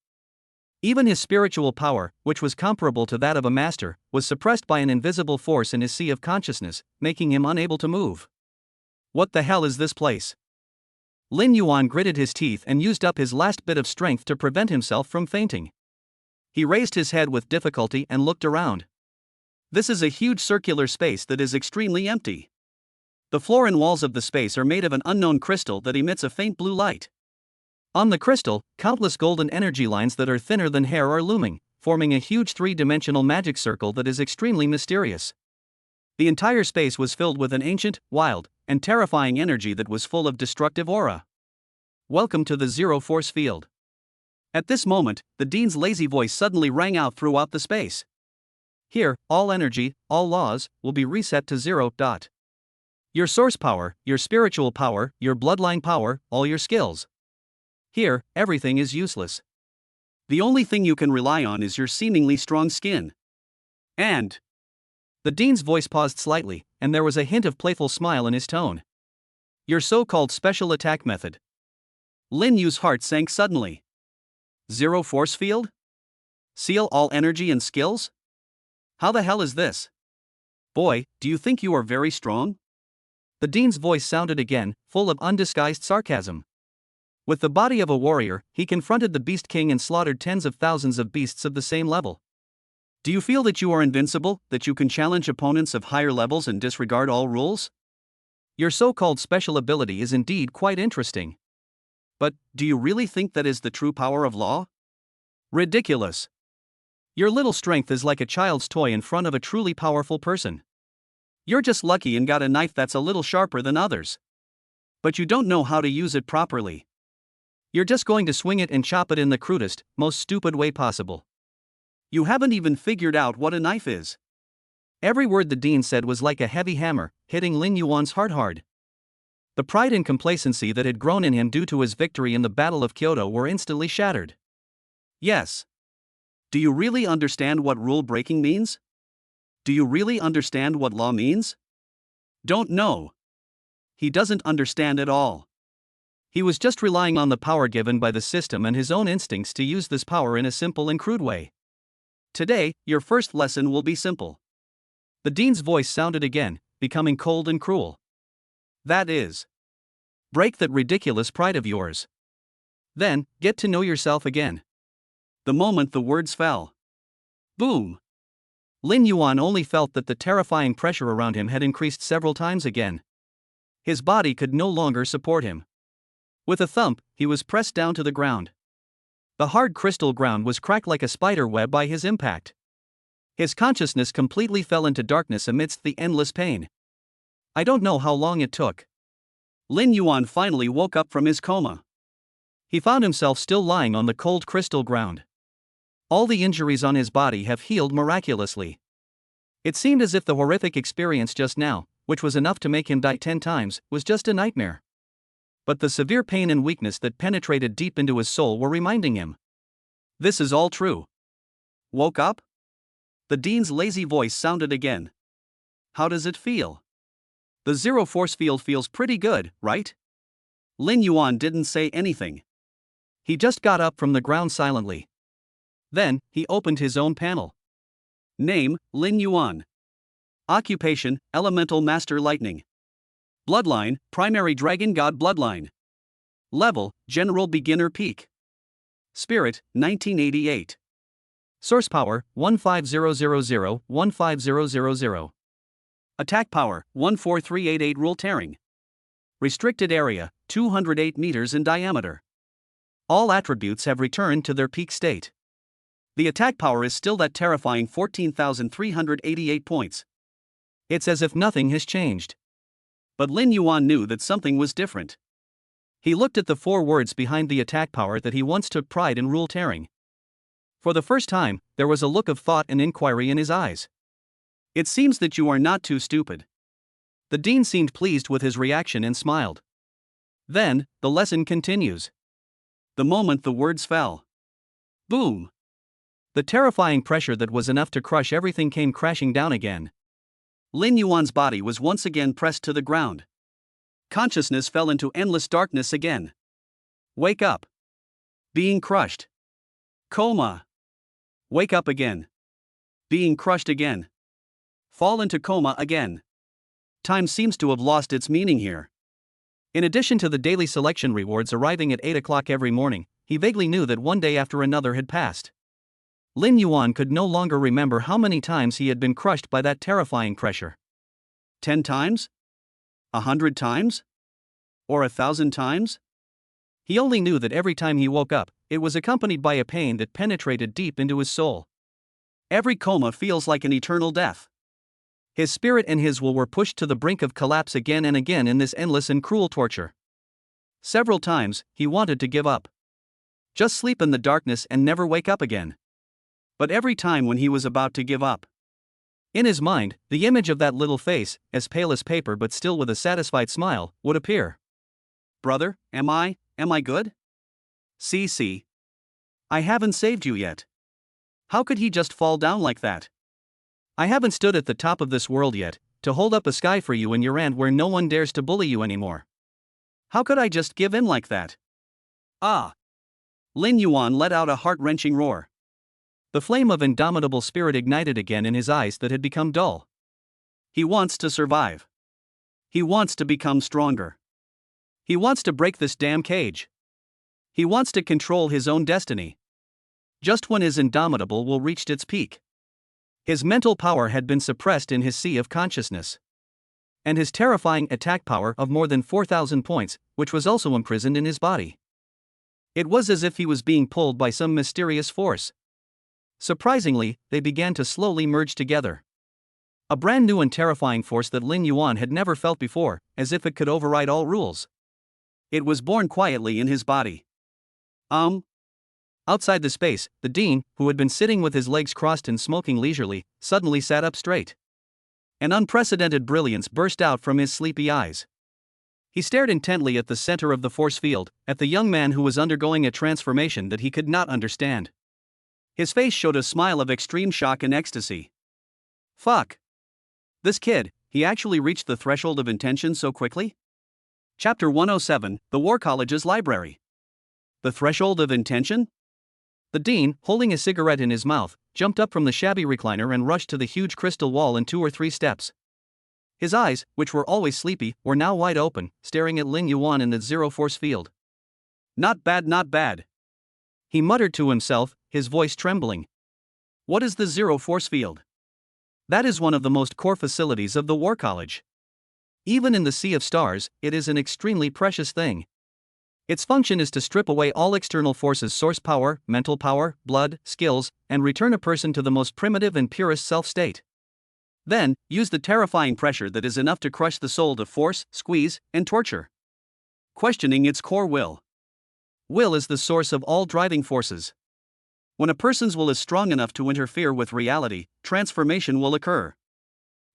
Speaker 1: Even his spiritual power, which was comparable to that of a master, was suppressed by an invisible force in his sea of consciousness, making him unable to move. What the hell is this place? Lin Yuan gritted his teeth and used up his last bit of strength to prevent himself from fainting. He raised his head with difficulty and looked around. This is a huge circular space that is extremely empty. The floor and walls of the space are made of an unknown crystal that emits a faint blue light. On the crystal, countless golden energy lines that are thinner than hair are looming, forming a huge three-dimensional magic circle that is extremely mysterious. The entire space was filled with an ancient, wild, and terrifying energy that was full of destructive aura. Welcome to the Zero Force Field. At this moment, the Dean's lazy voice suddenly rang out throughout the space. Here, all energy, all laws, will be reset to zero. Your source power, your spiritual power, your bloodline power, all your skills. Here, everything is useless. The only thing you can rely on is your seemingly strong skin. And the Dean's voice paused slightly, and there was a hint of playful smile in his tone. Your so-called special attack method. Lin Yu's heart sank suddenly. Zero force field? Seal all energy and skills? How the hell is this? Boy, do you think you are very strong? The Dean's voice sounded again, full of undisguised sarcasm. With the body of a warrior, he confronted the Beast King and slaughtered tens of thousands of beasts of the same level. Do you feel that you are invincible, that you can challenge opponents of higher levels and disregard all rules? Your so-called special ability is indeed quite interesting. But, do you really think that is the true power of law? Ridiculous. Your little strength is like a child's toy in front of a truly powerful person. You're just lucky and got a knife that's a little sharper than others. But you don't know how to use it properly. You're just going to swing it and chop it in the crudest, most stupid way possible. You haven't even figured out what a knife is. Every word the Dean said was like a heavy hammer, hitting Lin Yuan's heart hard. The pride and complacency that had grown in him due to his victory in the Battle of Kyoto were instantly shattered. Yes. Do you really understand what rule breaking means? Do you really understand what law means? Don't know. He doesn't understand at all. He was just relying on the power given by the system and his own instincts to use this power in a simple and crude way. Today, your first lesson will be simple. The Dean's voice sounded again, becoming cold and cruel. That is. Break that ridiculous pride of yours. Then, get to know yourself again. The moment the words fell. Boom! Lin Yuan only felt that the terrifying pressure around him had increased several times again. His body could no longer support him. With a thump, he was pressed down to the ground. The hard crystal ground was cracked like a spider web by his impact. His consciousness completely fell into darkness amidst the endless pain. I don't know how long it took. Lin Yuan finally woke up from his coma. He found himself still lying on the cold crystal ground. All the injuries on his body have healed miraculously. It seemed as if the horrific experience just now, which was enough to make him die 10 times, was just a nightmare. But the severe pain and weakness that penetrated deep into his soul were reminding him. This is all true. Woke up? The Dean's lazy voice sounded again. How does it feel? The zero force field feels pretty good, right? Lin Yuan didn't say anything. He just got up from the ground silently. Then, he opened his own panel. Name, Lin Yuan. Occupation, Elemental Master Lightning. Bloodline, Primary Dragon God Bloodline. Level, General Beginner Peak. Spirit, 1988. Source Power, 15000-15000. Attack Power, 14388 Rule Tearing. Restricted area, 208 meters in diameter. All attributes have returned to their peak state. The attack power is still that terrifying 14,388 points. It's as if nothing has changed. But Lin Yuan knew that something was different. He looked at the 4 words behind the attack power that he once took pride in rule tearing. For the first time, there was a look of thought and inquiry in his eyes. It seems that you are not too stupid. The dean seemed pleased with his reaction and smiled. Then, the lesson continues. The moment the words fell. Boom! The terrifying pressure that was enough to crush everything came crashing down again. Lin Yuan's body was once again pressed to the ground. Consciousness fell into endless darkness again. Wake up. Being crushed. Coma. Wake up again. Being crushed again. Fall into coma again. Time seems to have lost its meaning here. In addition to the daily selection rewards arriving at 8 o'clock every morning, he vaguely knew that one day after another had passed. Lin Yuan could no longer remember how many times he had been crushed by that terrifying pressure. 10 times? 100 times? Or 1,000 times? He only knew that every time he woke up, it was accompanied by a pain that penetrated deep into his soul. Every coma feels like an eternal death. His spirit and his will were pushed to the brink of collapse again and again in this endless and cruel torture. Several times, he wanted to give up. Just sleep in the darkness and never wake up again. But every time when he was about to give up, in his mind, the image of that little face, as pale as paper but still with a satisfied smile, would appear. Brother, am I good? See. I haven't saved you yet. How could he just fall down like that? I haven't stood at the top of this world yet, to hold up a sky for you in your end where no one dares to bully you anymore. How could I just give in like that? Ah! Lin Yuan let out a heart-wrenching roar. The flame of indomitable spirit ignited again in his eyes that had become dull. He wants to survive. He wants to become stronger. He wants to break this damn cage. He wants to control his own destiny. Just when his indomitable will reached its peak. His mental power had been suppressed in his sea of consciousness. And his terrifying attack power of more than 4,000 points, which was also imprisoned in his body. It was as if he was being pulled by some mysterious force. Surprisingly, they began to slowly merge together. A brand new and terrifying force that Lin Yuan had never felt before, as if it could override all rules. It was born quietly in his body. Outside the space, the dean, who had been sitting with his legs crossed and smoking leisurely, suddenly sat up straight. An unprecedented brilliance burst out from his sleepy eyes. He stared intently at the center of the force field, at the young man who was undergoing a transformation that he could not understand. His face showed a smile of extreme shock and ecstasy. Fuck! This kid, he actually reached the threshold of intention so quickly? Chapter 107, The War College's Library. The threshold of intention? The dean, holding a cigarette in his mouth, jumped up from the shabby recliner and rushed to the huge crystal wall in 2 or 3 steps. His eyes, which were always sleepy, were now wide open, staring at Lin Yuan in the zero force field. Not bad, not bad. He muttered to himself, his voice trembling. What is the zero force field? That is one of the most core facilities of the War College. Even in the sea of stars, it is an extremely precious thing. Its function is to strip away all external forces, source power, mental power, blood, skills, and return a person to the most primitive and purest self-state. Then, use the terrifying pressure that is enough to crush the soul to force, squeeze, and torture. Questioning its core will. Will is the source of all driving forces. When a person's will is strong enough to interfere with reality, transformation will occur.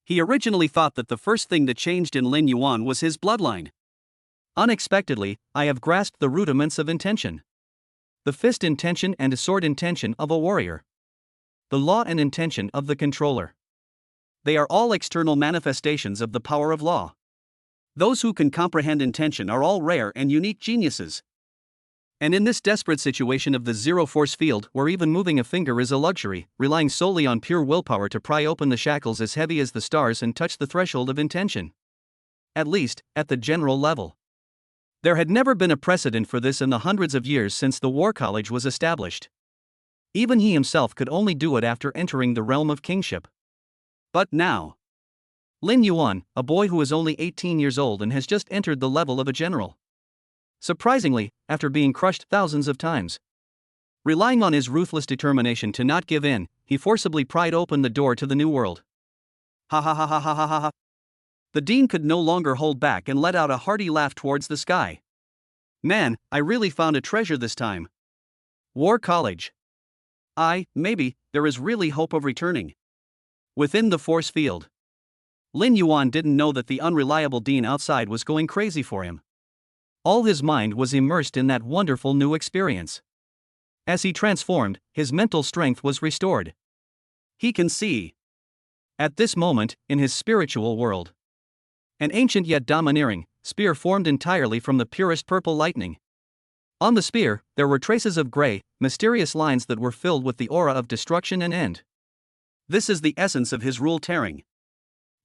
Speaker 1: He originally thought that the first thing that changed in Lin Yuan was his bloodline. Unexpectedly, I have grasped the rudiments of intention. The fist intention and sword intention of a warrior. The law and intention of the controller. They are all external manifestations of the power of law. Those who can comprehend intention are all rare and unique geniuses. And in this desperate situation of the zero force field, where even moving a finger is a luxury, relying solely on pure willpower to pry open the shackles as heavy as the stars and touch the threshold of intention. At least, at the general level. There had never been a precedent for this in the hundreds of years since the War College was established. Even he himself could only do it after entering the realm of kingship. But now, Lin Yuan, a boy who is only 18 years old and has just entered the level of a general. Surprisingly, after being crushed thousands of times. Relying on his ruthless determination to not give in, he forcibly pried open the door to the new world. Ha ha ha ha ha ha ha ha. The dean could no longer hold back and let out a hearty laugh towards the sky. Man, I really found a treasure this time. War College. Maybe, there is really hope of returning. Within the force field. Lin Yuan didn't know that the unreliable dean outside was going crazy for him. All his mind was immersed in that wonderful new experience. As he transformed, his mental strength was restored. He can see. At this moment, in his spiritual world, an ancient yet domineering spear formed entirely from the purest purple lightning. On the spear, there were traces of gray, mysterious lines that were filled with the aura of destruction and end. This is the essence of his rule tearing.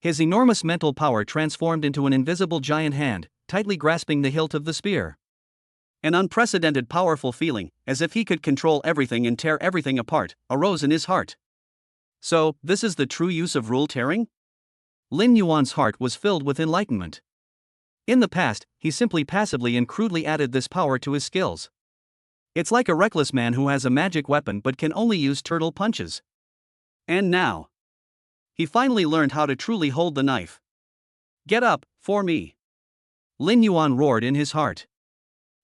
Speaker 1: His enormous mental power transformed into an invisible giant hand, tightly grasping the hilt of the spear. An unprecedented powerful feeling, as if he could control everything and tear everything apart, arose in his heart. So, this is the true use of rule tearing? Lin Yuan's heart was filled with enlightenment. In the past, he simply passively and crudely added this power to his skills. It's like a reckless man who has a magic weapon but can only use turtle punches. And now, he finally learned how to truly hold the knife. Get up, for me. Lin Yuan roared in his heart.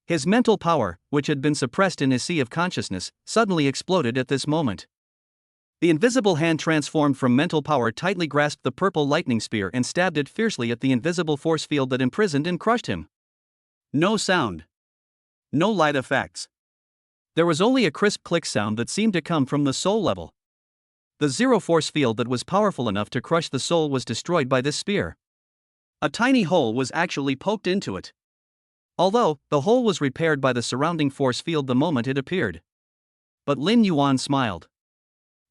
Speaker 1: His mental power, which had been suppressed in his sea of consciousness, suddenly exploded at this moment. The invisible hand transformed from mental power tightly grasped the purple lightning spear and stabbed it fiercely at the invisible force field that imprisoned and crushed him. No sound. No light effects. There was only a crisp click sound that seemed to come from the soul level. The zero force field that was powerful enough to crush the soul was destroyed by this spear. A tiny hole was actually poked into it. Although, the hole was repaired by the surrounding force field the moment it appeared. But Lin Yuan smiled.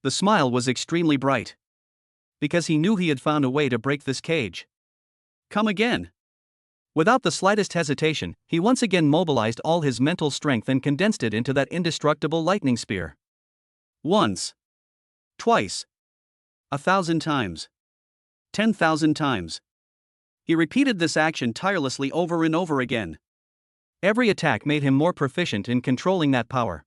Speaker 1: The smile was extremely bright. Because he knew he had found a way to break this cage. Come again. Without the slightest hesitation, he once again mobilized all his mental strength and condensed it into that indestructible lightning spear. Once. Twice. 1,000 times. 10,000 times. He repeated this action tirelessly over and over again. Every attack made him more proficient in controlling that power.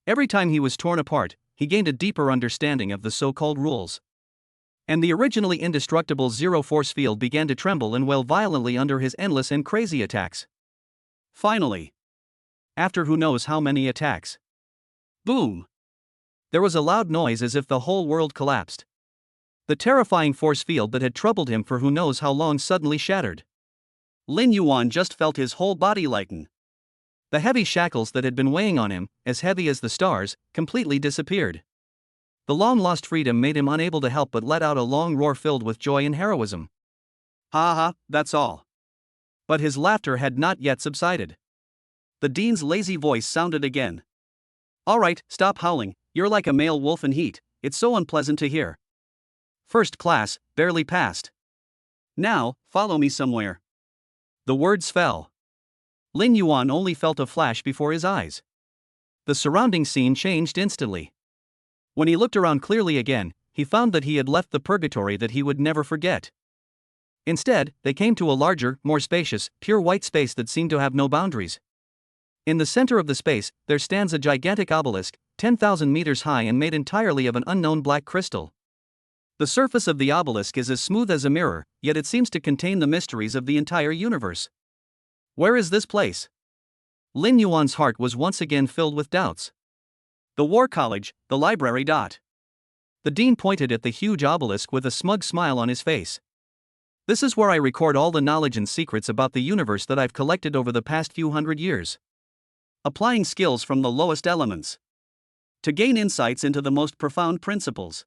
Speaker 1: Every time he was torn apart, he gained a deeper understanding of the so-called rules. And the originally indestructible zero force field began to tremble and wail violently under his endless and crazy attacks. Finally, after who knows how many attacks, boom! There was a loud noise as if the whole world collapsed. The terrifying force field that had troubled him for who knows how long suddenly shattered. Lin Yuan just felt his whole body lighten. The heavy shackles that had been weighing on him, as heavy as the stars, completely disappeared. The long-lost freedom made him unable to help but let out a long roar filled with joy and heroism. Ha ha, that's all. But his laughter had not yet subsided. The dean's lazy voice sounded again. All right, stop howling, you're like a male wolf in heat, it's so unpleasant to hear. First class, barely passed. Now, follow me somewhere. The words fell. Lin Yuan only felt a flash before his eyes. The surrounding scene changed instantly. When he looked around clearly again, he found that he had left the purgatory that he would never forget. Instead, they came to a larger, more spacious, pure white space that seemed to have no boundaries. In the center of the space, there stands a gigantic obelisk, 10,000 meters high and made entirely of an unknown black crystal. The surface of the obelisk is as smooth as a mirror, yet it seems to contain the mysteries of the entire universe. Where is this place? Lin Yuan's heart was once again filled with doubts. The War College, the library. The dean pointed at the huge obelisk with a smug smile on his face. This is where I record all the knowledge and secrets about the universe that I've collected over the past few hundred years. Applying skills from the lowest elements to gain insights into the most profound principles.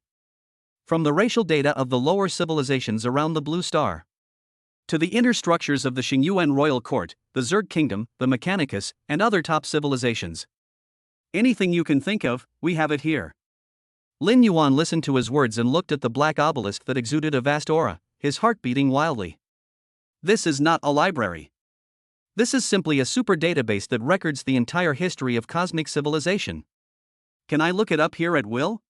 Speaker 1: From the racial data of the lower civilizations around the Blue Star to the inner structures of the Xingyuan royal court, the Zerg kingdom, the Mechanicus, and other top civilizations. Anything you can think of, we have it here. Lin Yuan listened to his words and looked at the black obelisk that exuded a vast aura, his heart beating wildly. This is not a library. This is simply a super database that records the entire history of cosmic civilization. Can I look it up here at will?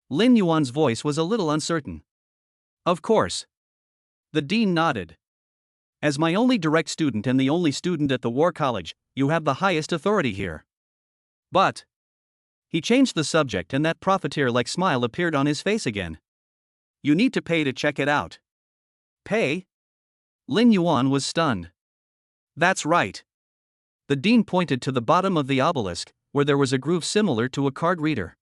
Speaker 1: Lin Yuan's voice was a little uncertain. Of course. The dean nodded. As my only direct student and the only student at the War College, you have the highest authority here. But. He changed the subject and that profiteer-like smile appeared on his face again. You need to pay to check it out. Pay? Lin Yuan was stunned. That's right. The dean pointed to the bottom of the obelisk, where there was a groove similar to a card reader.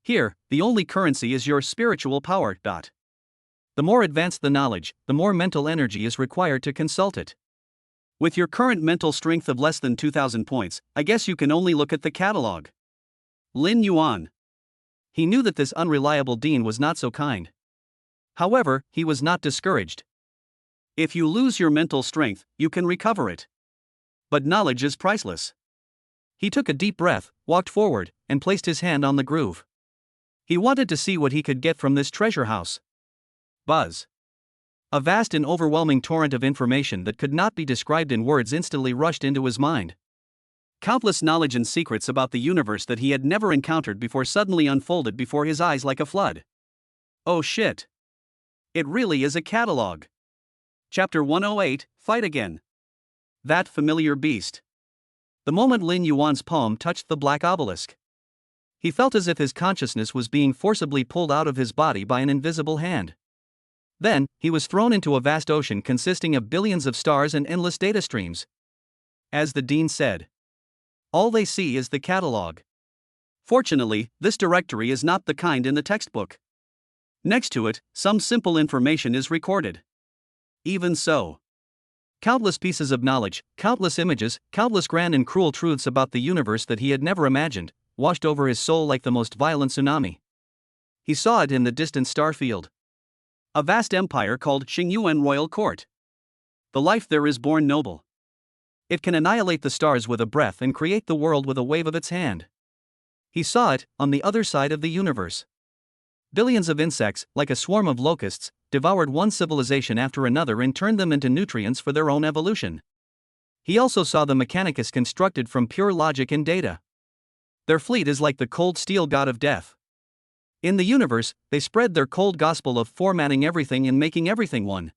Speaker 1: Here, the only currency is your spiritual power. The more advanced the knowledge, the more mental energy is required to consult it. With your current mental strength of less than 2,000 points, I guess you can only look at the catalog. Lin Yuan. He knew that this unreliable dean was not so kind. However, he was not discouraged. If you lose your mental strength, you can recover it. But knowledge is priceless. He took a deep breath, walked forward, and placed his hand on the groove. He wanted to see what he could get from this treasure house. Buzz. A vast and overwhelming torrent of information that could not be described in words instantly rushed into his mind. Countless knowledge and secrets about the universe that he had never encountered before suddenly unfolded before his eyes like a flood. Oh shit. It really is a catalog. Chapter 108, Fight Again. That familiar beast. The moment Lin Yuan's palm touched the black obelisk, he felt as if his consciousness was being forcibly pulled out of his body by an invisible hand. Then, he was thrown into a vast ocean consisting of billions of stars and endless data streams. As the dean said, all they see is the catalog. Fortunately, this directory is not the kind in the textbook. Next to it, some simple information is recorded. Even so, countless pieces of knowledge, countless images, countless grand and cruel truths about the universe that he had never imagined, washed over his soul like the most violent tsunami. He saw it in the distant star field. A vast empire called Xingyuan Royal Court. The life there is born noble. It can annihilate the stars with a breath and create the world with a wave of its hand. He saw it, on the other side of the universe. Billions of insects, like a swarm of locusts, devoured one civilization after another and turned them into nutrients for their own evolution. He also saw the Mechanicus constructed from pure logic and data. Their fleet is like the cold steel god of death. In the universe, they spread their cold gospel of formatting everything and making everything one.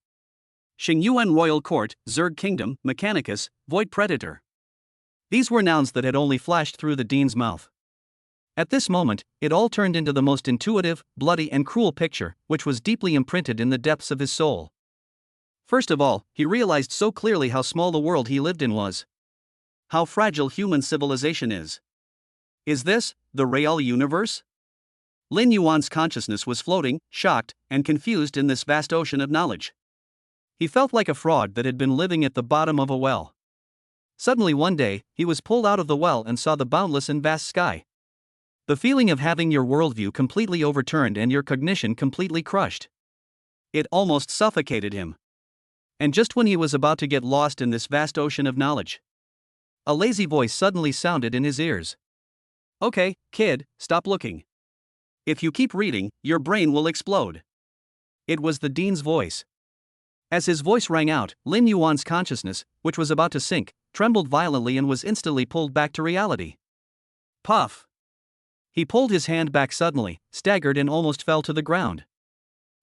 Speaker 1: Xingyuan Royal Court, Zerg Kingdom, Mechanicus, Void Predator. These were nouns that had only flashed through the dean's mouth. At this moment, it all turned into the most intuitive, bloody and cruel picture, which was deeply imprinted in the depths of his soul. First of all, he realized so clearly how small the world he lived in was. How fragile human civilization is. Is this the real universe? Lin Yuan's consciousness was floating, shocked, and confused in this vast ocean of knowledge. He felt like a frog that had been living at the bottom of a well. Suddenly one day, he was pulled out of the well and saw the boundless and vast sky. The feeling of having your worldview completely overturned and your cognition completely crushed. It almost suffocated him. And just when he was about to get lost in this vast ocean of knowledge, a lazy voice suddenly sounded in his ears. Okay, kid, stop looking. If you keep reading, your brain will explode. It was the dean's voice. As his voice rang out, Lin Yuan's consciousness, which was about to sink, trembled violently and was instantly pulled back to reality. Puff! He pulled his hand back suddenly, staggered and almost fell to the ground.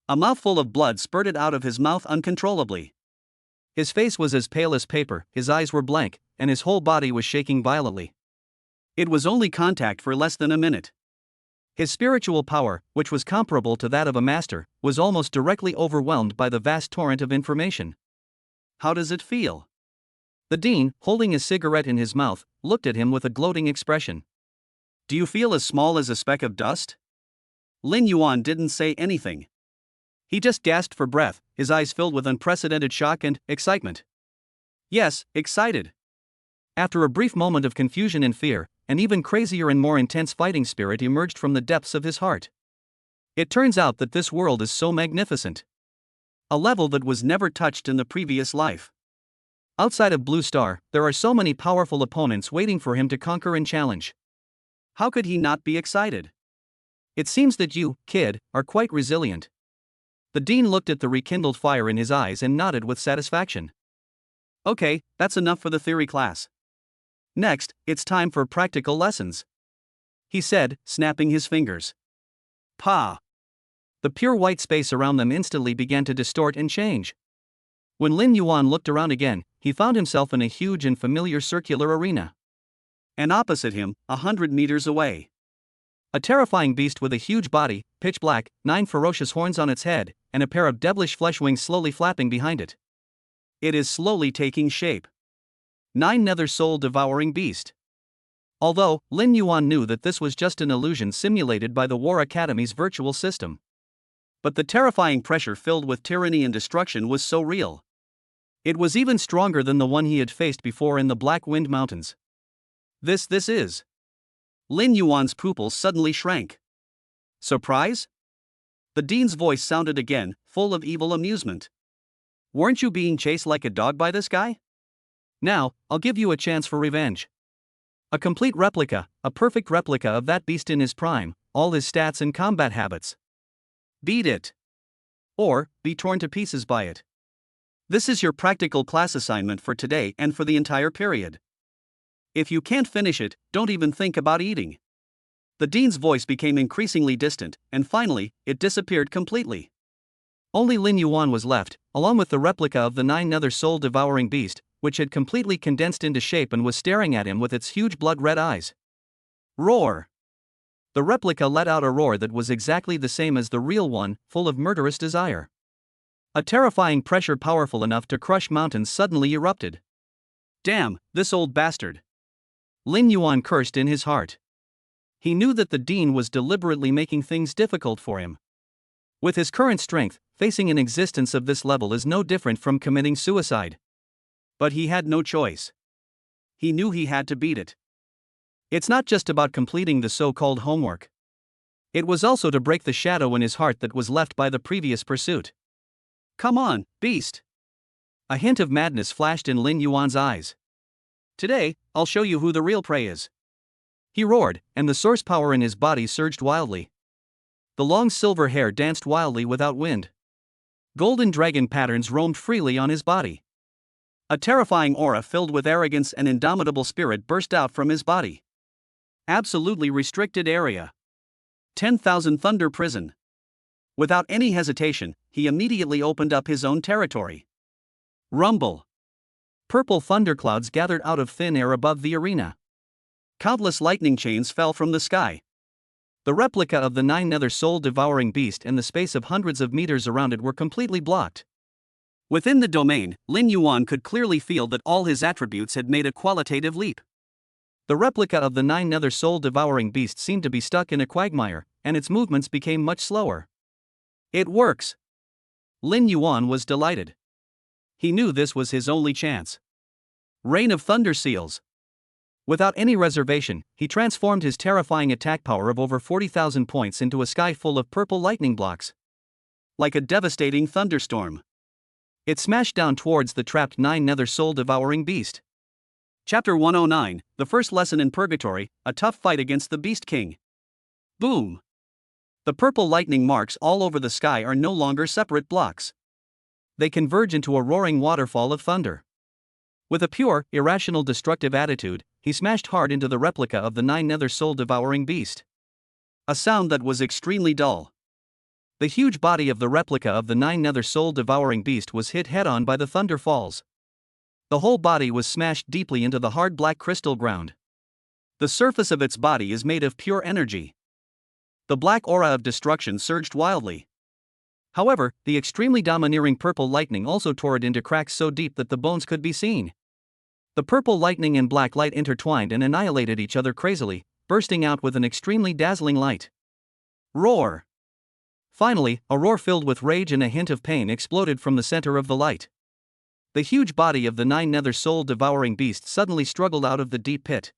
Speaker 1: A mouthful of blood spurted out of his mouth uncontrollably. His face was as pale as paper, his eyes were blank, and his whole body was shaking violently. It was only contact for less than a minute. His spiritual power, which was comparable to that of a master, was almost directly overwhelmed by the vast torrent of information. How does it feel? The dean, holding a cigarette in his mouth, looked at him with a gloating expression. Do you feel as small as a speck of dust? Lin Yuan didn't say anything. He just gasped for breath, his eyes filled with unprecedented shock and excitement. Yes, excited. After a brief moment of confusion and fear, an even crazier and more intense fighting spirit emerged from the depths of his heart. It turns out that this world is so magnificent. A level that was never touched in the previous life. Outside of Blue Star, there are so many powerful opponents waiting for him to conquer and challenge. How could he not be excited? It seems that you, kid, are quite resilient. The dean looked at the rekindled fire in his eyes and nodded with satisfaction. Okay, that's enough for the theory class. Next, it's time for practical lessons, he said, snapping his fingers. Pa! The pure white space around them instantly began to distort and change. When Lin Yuan looked around again, he found himself in a huge and familiar circular arena. And opposite him, 100 meters away, a terrifying beast with a huge body, pitch black, 9 ferocious horns on its head, and a pair of devilish flesh wings slowly flapping behind it. It is slowly taking shape. 9 nether soul devouring beast. Although, Lin Yuan knew that this was just an illusion simulated by the War Academy's virtual system. But the terrifying pressure filled with tyranny and destruction was so real. It was even stronger than the one he had faced before in the Black Wind Mountains. This is. Lin Yuan's pupils suddenly shrank. Surprise? The dean's voice sounded again, full of evil amusement. Weren't you being chased like a dog by this guy? Now, I'll give you a chance for revenge. A complete replica, a perfect replica of that beast in his prime, all his stats and combat habits. Beat it. Or, be torn to pieces by it. This is your practical class assignment for today and for the entire period. If you can't finish it, don't even think about eating. The dean's voice became increasingly distant, and finally, it disappeared completely. Only Lin Yuan was left, along with the replica of the 9 nether soul devouring beast, which had completely condensed into shape and was staring at him with its huge blood-red eyes. Roar! The replica let out a roar that was exactly the same as the real one, full of murderous desire. A terrifying pressure powerful enough to crush mountains suddenly erupted. Damn, this old bastard! Lin Yuan cursed in his heart. He knew that the dean was deliberately making things difficult for him. With his current strength, facing an existence of this level is no different from committing suicide. But he had no choice. He knew he had to beat it. It's not just about completing the so-called homework. It was also to break the shadow in his heart that was left by the previous pursuit. Come on, beast! A hint of madness flashed in Lin Yuan's eyes. Today, I'll show you who the real prey is. He roared, and the source power in his body surged wildly. The long silver hair danced wildly without wind. Golden dragon patterns roamed freely on his body. A terrifying aura filled with arrogance and indomitable spirit burst out from his body. Absolutely restricted area. 10,000 Thunder Prison. Without any hesitation, he immediately opened up his own territory. Rumble. Purple thunderclouds gathered out of thin air above the arena. Countless lightning chains fell from the sky. The replica of the 9 nether soul devouring beast and the space of hundreds of meters around it were completely blocked. Within the domain, Lin Yuan could clearly feel that all his attributes had made a qualitative leap. The replica of the 9 nether soul devouring beast seemed to be stuck in a quagmire, and its movements became much slower. It works! Lin Yuan was delighted. He knew this was his only chance. Rain of Thunder Seals. Without any reservation, he transformed his terrifying attack power of over 40,000 points into a sky full of purple lightning blocks. Like a devastating thunderstorm, it smashed down towards the trapped 9 nether soul devouring beast. Chapter 109, The First Lesson in Purgatory, a tough fight against the Beast King. Boom! The purple lightning marks all over the sky are no longer separate blocks. They converge into a roaring waterfall of thunder. With a pure, irrational destructive attitude, he smashed hard into the replica of the 9 nether soul devouring beast. A sound that was extremely dull. The huge body of the replica of the 9 nether soul devouring beast was hit head-on by the thunder falls. The whole body was smashed deeply into the hard black crystal ground. The surface of its body is made of pure energy. The black aura of destruction surged wildly. However, the extremely domineering purple lightning also tore it into cracks so deep that the bones could be seen. The purple lightning and black light intertwined and annihilated each other crazily, bursting out with an extremely dazzling light. Roar! Finally, a roar filled with rage and a hint of pain exploded from the center of the light. The huge body of the 9 nether soul devouring beast suddenly struggled out of the deep pit.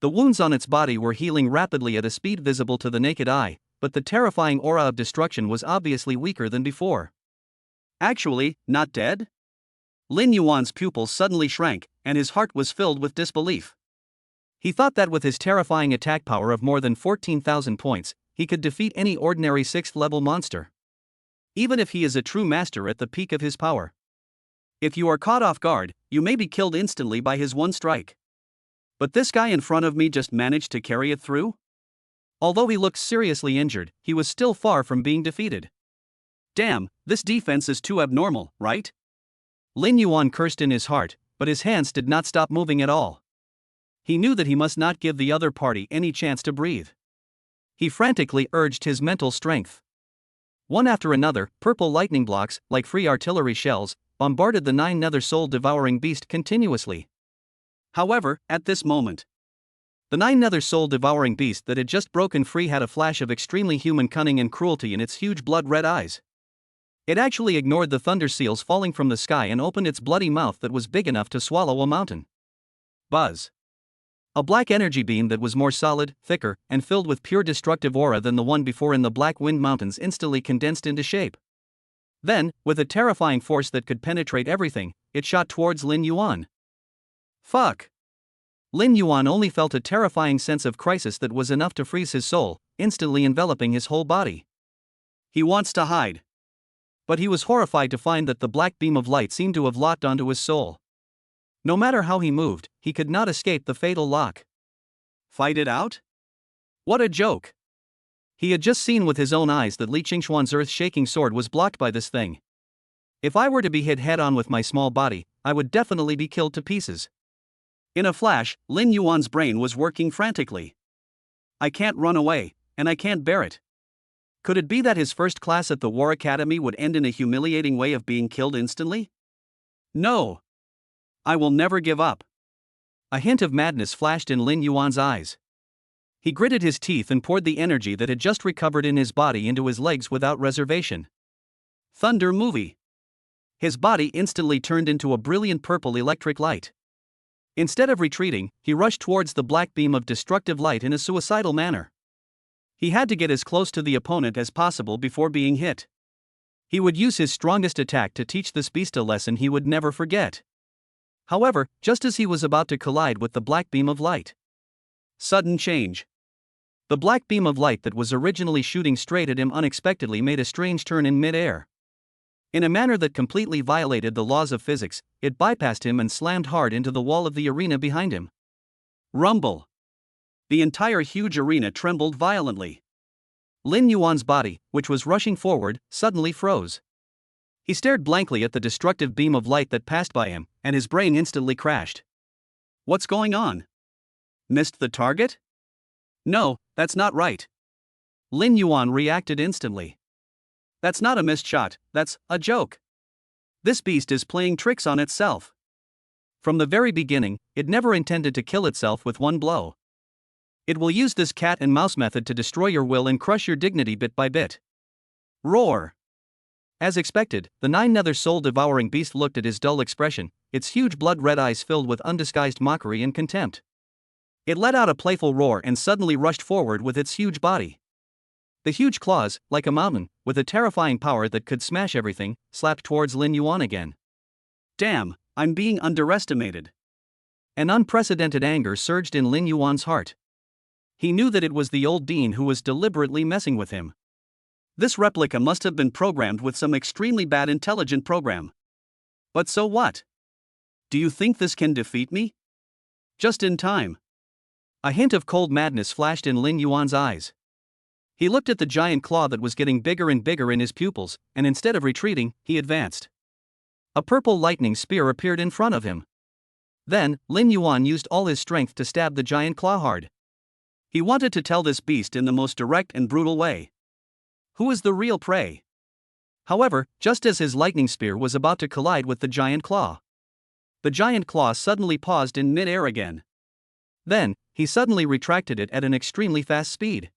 Speaker 1: The wounds on its body were healing rapidly at a speed visible to the naked eye, but the terrifying aura of destruction was obviously weaker than before. Actually, not dead? Lin Yuan's pupils suddenly shrank, and his heart was filled with disbelief. He thought that with his terrifying attack power of more than 14,000 points, he could defeat any ordinary 6th-level monster. Even if he is a true master at the peak of his power. If you are caught off guard, you may be killed instantly by his one strike. But this guy in front of me just managed to carry it through? Although he looked seriously injured, he was still far from being defeated. Damn, this defense is too abnormal, right? Lin Yuan cursed in his heart, but his hands did not stop moving at all. He knew that he must not give the other party any chance to breathe. He frantically urged his mental strength. One after another, purple lightning blocks, like free artillery shells, bombarded the 9 nether soul-devouring beast continuously. However, at this moment, the 9 nether soul-devouring beast that had just broken free had a flash of extremely human cunning and cruelty in its huge blood-red eyes. It actually ignored the thunder seals falling from the sky and opened its bloody mouth that was big enough to swallow a mountain. Buzz. A black energy beam that was more solid, thicker, and filled with pure destructive aura than the one before in the Black Wind Mountains instantly condensed into shape. Then, with a terrifying force that could penetrate everything, it shot towards Lin Yuan. Fuck! Lin Yuan only felt a terrifying sense of crisis that was enough to freeze his soul, instantly enveloping his whole body. He wants to hide. But he was horrified to find that the black beam of light seemed to have locked onto his soul. No matter how he moved, he could not escape the fatal lock. Fight it out? What a joke! He had just seen with his own eyes that Li Qingxuan's earth-shaking sword was blocked by this thing. If I were to be hit head-on with my small body, I would definitely be killed to pieces. In a flash, Lin Yuan's brain was working frantically. I can't run away, and I can't bear it. Could it be that his first class at the War Academy would end in a humiliating way of being killed instantly? No! I will never give up. A hint of madness flashed in Lin Yuan's eyes. He gritted his teeth and poured the energy that had just recovered in his body into his legs without reservation. Thunder movie. His body instantly turned into a brilliant purple electric light. Instead of retreating, he rushed towards the black beam of destructive light in a suicidal manner. He had to get as close to the opponent as possible before being hit. He would use his strongest attack to teach this beast a lesson he would never forget. However, just as he was about to collide with the black beam of light, sudden change. The black beam of light that was originally shooting straight at him unexpectedly made a strange turn in mid-air. In a manner that completely violated the laws of physics, it bypassed him and slammed hard into the wall of the arena behind him. Rumble. The entire huge arena trembled violently. Lin Yuan's body, which was rushing forward, suddenly froze. He stared blankly at the destructive beam of light that passed by him, and his brain instantly crashed. What's going on? Missed the target? No, that's not right. Lin Yuan reacted instantly. That's not a missed shot, that's a joke. This beast is playing tricks on itself. From the very beginning, it never intended to kill itself with one blow. It will use this cat and mouse method to destroy your will and crush your dignity bit by bit. Roar! As expected, the 9 nether soul-devouring beast looked at his dull expression, its huge blood-red eyes filled with undisguised mockery and contempt. It let out a playful roar and suddenly rushed forward with its huge body. The huge claws, like a mountain, with a terrifying power that could smash everything, slapped towards Lin Yuan again. Damn, I'm being underestimated. An unprecedented anger surged in Lin Yuan's heart. He knew that it was the old dean who was deliberately messing with him. This replica must have been programmed with some extremely bad intelligent program. But so what? Do you think this can defeat me? Just in time. A hint of cold madness flashed in Lin Yuan's eyes. He looked at the giant claw that was getting bigger and bigger in his pupils, and instead of retreating, he advanced. A purple lightning spear appeared in front of him. Then, Lin Yuan used all his strength to stab the giant claw hard. He wanted to tell this beast in the most direct and brutal way. Who is the real prey? However, just as his lightning spear was about to collide with the giant claw suddenly paused in mid-air again. Then, he suddenly retracted it at an extremely fast speed.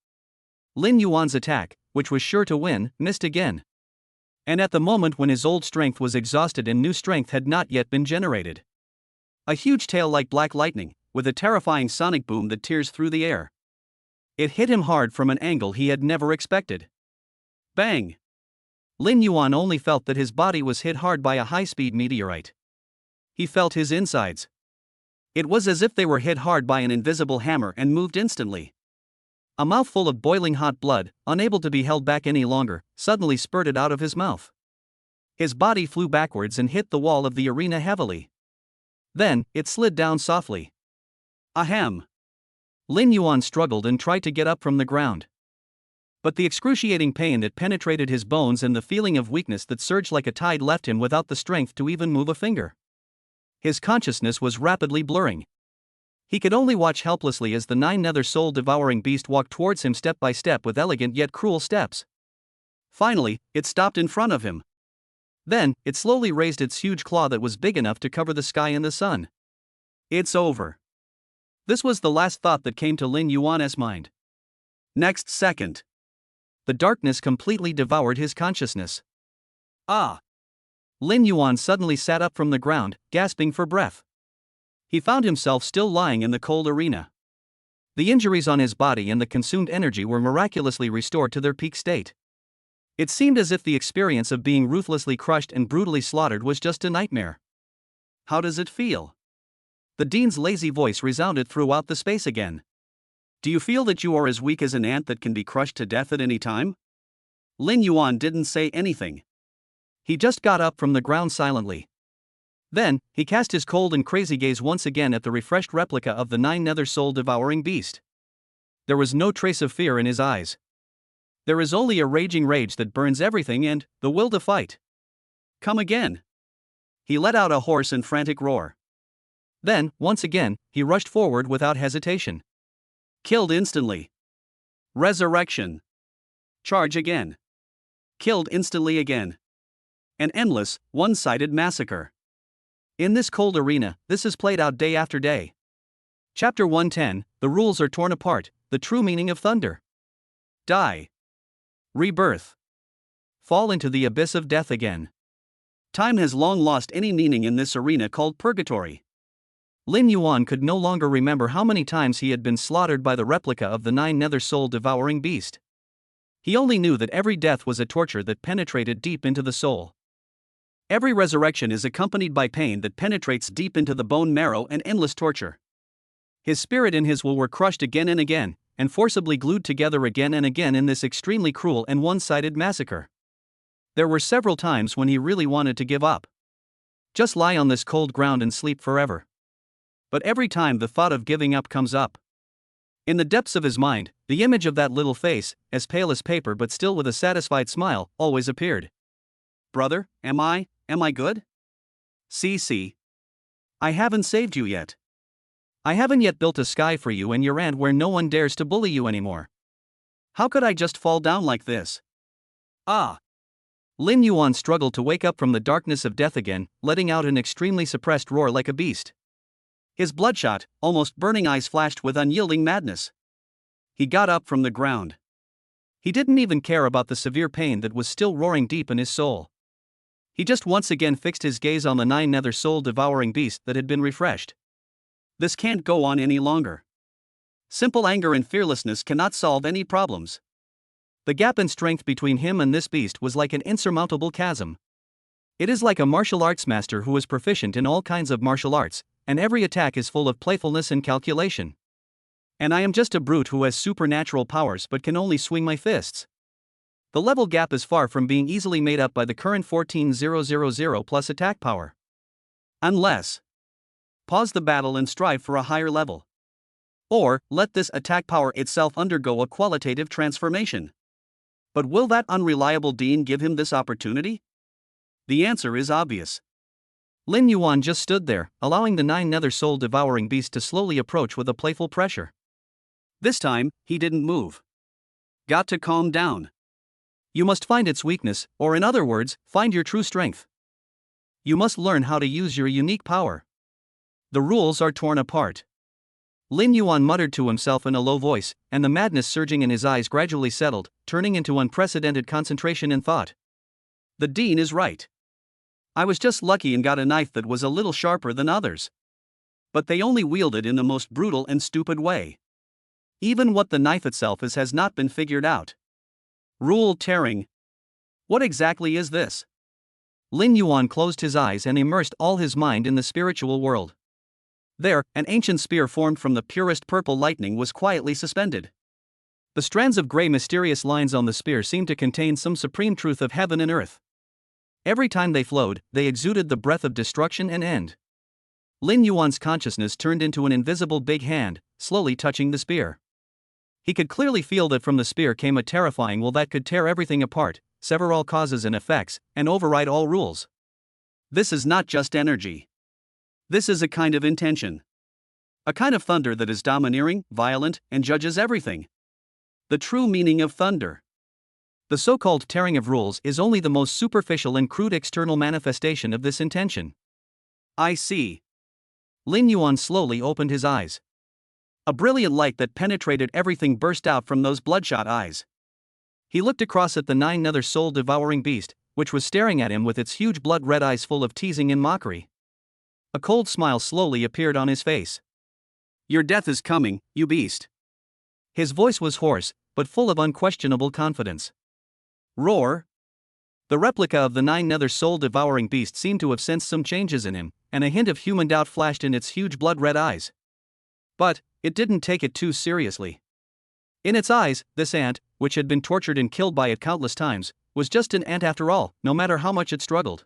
Speaker 1: Lin Yuan's attack, which was sure to win, missed again. And at the moment when his old strength was exhausted and new strength had not yet been generated. A huge tail like black lightning, with a terrifying sonic boom that tears through the air. It hit him hard from an angle he had never expected. Bang! Lin Yuan only felt that his body was hit hard by a high-speed meteorite. He felt his insides. It was as if they were hit hard by an invisible hammer and moved instantly. A mouthful of boiling hot blood, unable to be held back any longer, suddenly spurted out of his mouth. His body flew backwards and hit the wall of the arena heavily. Then, it slid down softly. Ahem! Lin Yuan struggled and tried to get up from the ground. But the excruciating pain that penetrated his bones and the feeling of weakness that surged like a tide left him without the strength to even move a finger. His consciousness was rapidly blurring. He could only watch helplessly as the nine-nether soul-devouring beast walked towards him step by step with elegant yet cruel steps. Finally, it stopped in front of him. Then, it slowly raised its huge claw that was big enough to cover the sky and the sun. It's over. This was the last thought that came to Lin Yuan's mind. Next second, the darkness completely devoured his consciousness. Ah! Lin Yuan suddenly sat up from the ground, gasping for breath. He found himself still lying in the cold arena. The injuries on his body and the consumed energy were miraculously restored to their peak state. It seemed as if the experience of being ruthlessly crushed and brutally slaughtered was just a nightmare. How does it feel? The dean's lazy voice resounded throughout the space again. Do you feel that you are as weak as an ant that can be crushed to death at any time? Lin Yuan didn't say anything. He just got up from the ground silently. Then, he cast his cold and crazy gaze once again at the refreshed replica of the nine-nether soul-devouring beast. There was no trace of fear in his eyes. There is only a raging rage that burns everything and the will to fight. Come again. He let out a hoarse and frantic roar. Then, once again, he rushed forward without hesitation. Killed instantly. Resurrection. Charge again. Killed instantly again. An endless, one-sided massacre. In this cold arena, this is played out day after day. Chapter 110, The Rules Are Torn Apart, The True Meaning of Thunder. Die. Rebirth. Fall into the abyss of death again. Time has long lost any meaning in this arena called purgatory. Lin Yuan could no longer remember how many times he had been slaughtered by the replica of the nine-nether soul-devouring beast. He only knew that every death was a torture that penetrated deep into the soul. Every resurrection is accompanied by pain that penetrates deep into the bone marrow and endless torture. His spirit and his will were crushed again and again, and forcibly glued together again and again in this extremely cruel and one-sided massacre. There were several times when he really wanted to give up. Just lie on this cold ground and sleep forever. But every time the thought of giving up comes up. In the depths of his mind, the image of that little face, as pale as paper but still with a satisfied smile, always appeared. Brother, am I good? See. I haven't saved you yet. I haven't yet built a sky for you and your aunt where no one dares to bully you anymore. How could I just fall down like this? Ah! Lin Yuan struggled to wake up from the darkness of death again, letting out an extremely suppressed roar like a beast. His bloodshot, almost burning eyes flashed with unyielding madness. He got up from the ground. He didn't even care about the severe pain that was still roaring deep in his soul. He just once again fixed his gaze on the nine-nether soul-devouring beast that had been refreshed. This can't go on any longer. Simple anger and fearlessness cannot solve any problems. The gap in strength between him and this beast was like an insurmountable chasm. It is like a martial arts master who is proficient in all kinds of martial arts, and every attack is full of playfulness and calculation. And I am just a brute who has supernatural powers but can only swing my fists. The level gap is far from being easily made up by the current 14,000 plus attack power. Unless, pause the battle and strive for a higher level. Or, let this attack power itself undergo a qualitative transformation. But will that unreliable dean give him this opportunity? The answer is obvious. Lin Yuan just stood there, allowing the nine-nether soul-devouring beast to slowly approach with a playful pressure. This time, he didn't move. Got to calm down. You must find its weakness, or in other words, find your true strength. You must learn how to use your unique power. The rules are torn apart. Lin Yuan muttered to himself in a low voice, and the madness surging in his eyes gradually settled, turning into unprecedented concentration and thought. The dean is right. I was just lucky and got a knife that was a little sharper than others. But they only wield it in the most brutal and stupid way. Even what the knife itself is has not been figured out. Rule tearing. What exactly is this? Lin Yuan closed his eyes and immersed all his mind in the spiritual world. There, an ancient spear formed from the purest purple lightning was quietly suspended. The strands of gray mysterious lines on the spear seemed to contain some supreme truth of heaven and earth. Every time they flowed, they exuded the breath of destruction and end. Lin Yuan's consciousness turned into an invisible big hand, slowly touching the spear. He could clearly feel that from the spear came a terrifying will that could tear everything apart, sever all causes and effects, and override all rules. This is not just energy. This is a kind of intention. A kind of thunder that is domineering, violent, and judges everything. The true meaning of thunder. The so-called tearing of rules is only the most superficial and crude external manifestation of this intention. I see. Lin Yuan slowly opened his eyes. A brilliant light that penetrated everything burst out from those bloodshot eyes. He looked across at the nine-nether soul-devouring beast, which was staring at him with its huge blood-red eyes full of teasing and mockery. A cold smile slowly appeared on his face. Your death is coming, you beast. His voice was hoarse, but full of unquestionable confidence. Roar! The replica of the nine-nether soul-devouring beast seemed to have sensed some changes in him, and a hint of human doubt flashed in its huge blood-red eyes. But it didn't take it too seriously. In its eyes, this ant, which had been tortured and killed by it countless times, was just an ant after all, no matter how much it struggled.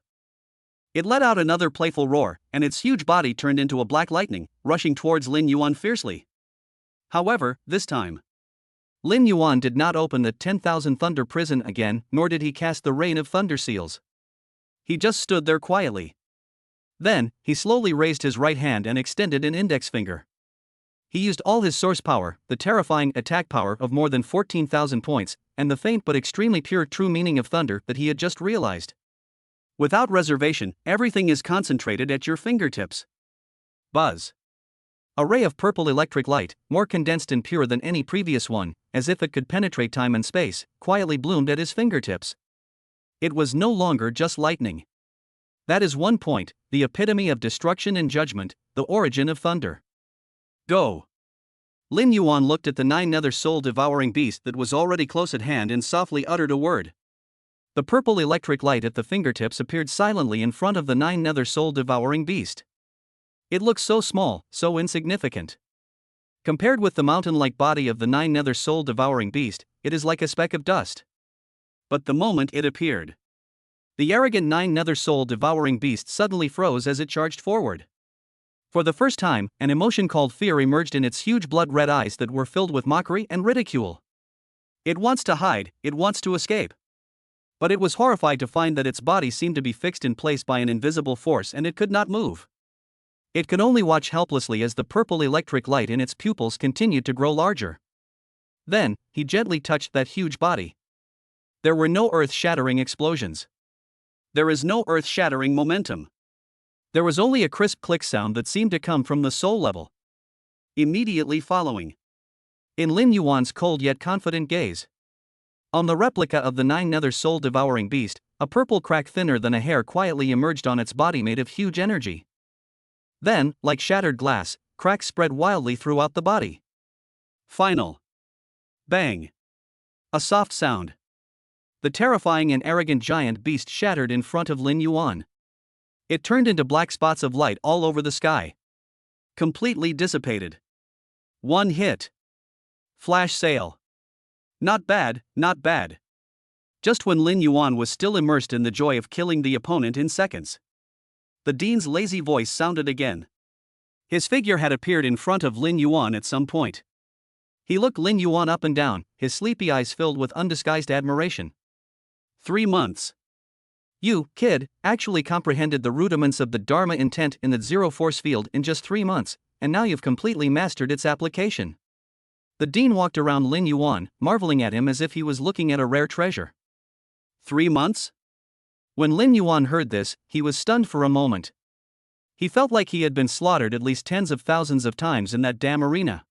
Speaker 1: It let out another playful roar, and its huge body turned into a black lightning, rushing towards Lin Yuan fiercely. However, this time, Lin Yuan did not open the 10,000 thunder prison again, nor did he cast the rain of thunder seals. He just stood there quietly. Then, he slowly raised his right hand and extended an index finger. He used all his source power, the terrifying attack power of more than 14,000 points, and the faint but extremely pure true meaning of thunder that he had just realized. Without reservation, everything is concentrated at your fingertips. Buzz. A ray of purple electric light, more condensed and pure than any previous one, as if it could penetrate time and space, quietly bloomed at his fingertips. It was no longer just lightning. That is one point, the epitome of destruction and judgment, the origin of thunder. Go! Lin Yuan looked at the nine-nether soul-devouring beast that was already close at hand and softly uttered a word. The purple electric light at the fingertips appeared silently in front of the nine-nether soul-devouring beast. It looked so small, so insignificant. Compared with the mountain-like body of the nine-nether soul-devouring beast, it is like a speck of dust. But the moment it appeared, the arrogant nine-nether soul-devouring beast suddenly froze as it charged forward. For the first time, an emotion called fear emerged in its huge blood-red eyes that were filled with mockery and ridicule. It wants to hide, it wants to escape. But it was horrified to find that its body seemed to be fixed in place by an invisible force and it could not move. It could only watch helplessly as the purple electric light in its pupils continued to grow larger. Then, he gently touched that huge body. There were no earth-shattering explosions. There is no earth-shattering momentum. There was only a crisp click sound that seemed to come from the soul level. Immediately following, in Lin Yuan's cold yet confident gaze, on the replica of the nine-nether soul-devouring beast, a purple crack thinner than a hair quietly emerged on its body made of huge energy. Then, like shattered glass, cracks spread wildly throughout the body. Final. Bang. A soft sound. The terrifying and arrogant giant beast shattered in front of Lin Yuan. It turned into black spots of light all over the sky. Completely dissipated. One hit. Flash sale. Not bad, not bad. Just when Lin Yuan was still immersed in the joy of killing the opponent in seconds, the dean's lazy voice sounded again. His figure had appeared in front of Lin Yuan at some point. He looked Lin Yuan up and down, his sleepy eyes filled with undisguised admiration. 3 months. You, kid, actually comprehended the rudiments of the Dharma intent in the zero force field in just 3 months, and now you've completely mastered its application. The dean walked around Lin Yuan, marveling at him as if he was looking at a rare treasure. 3 months? When Lin Yuan heard this, he was stunned for a moment. He felt like he had been slaughtered at least tens of thousands of times in that damn arena.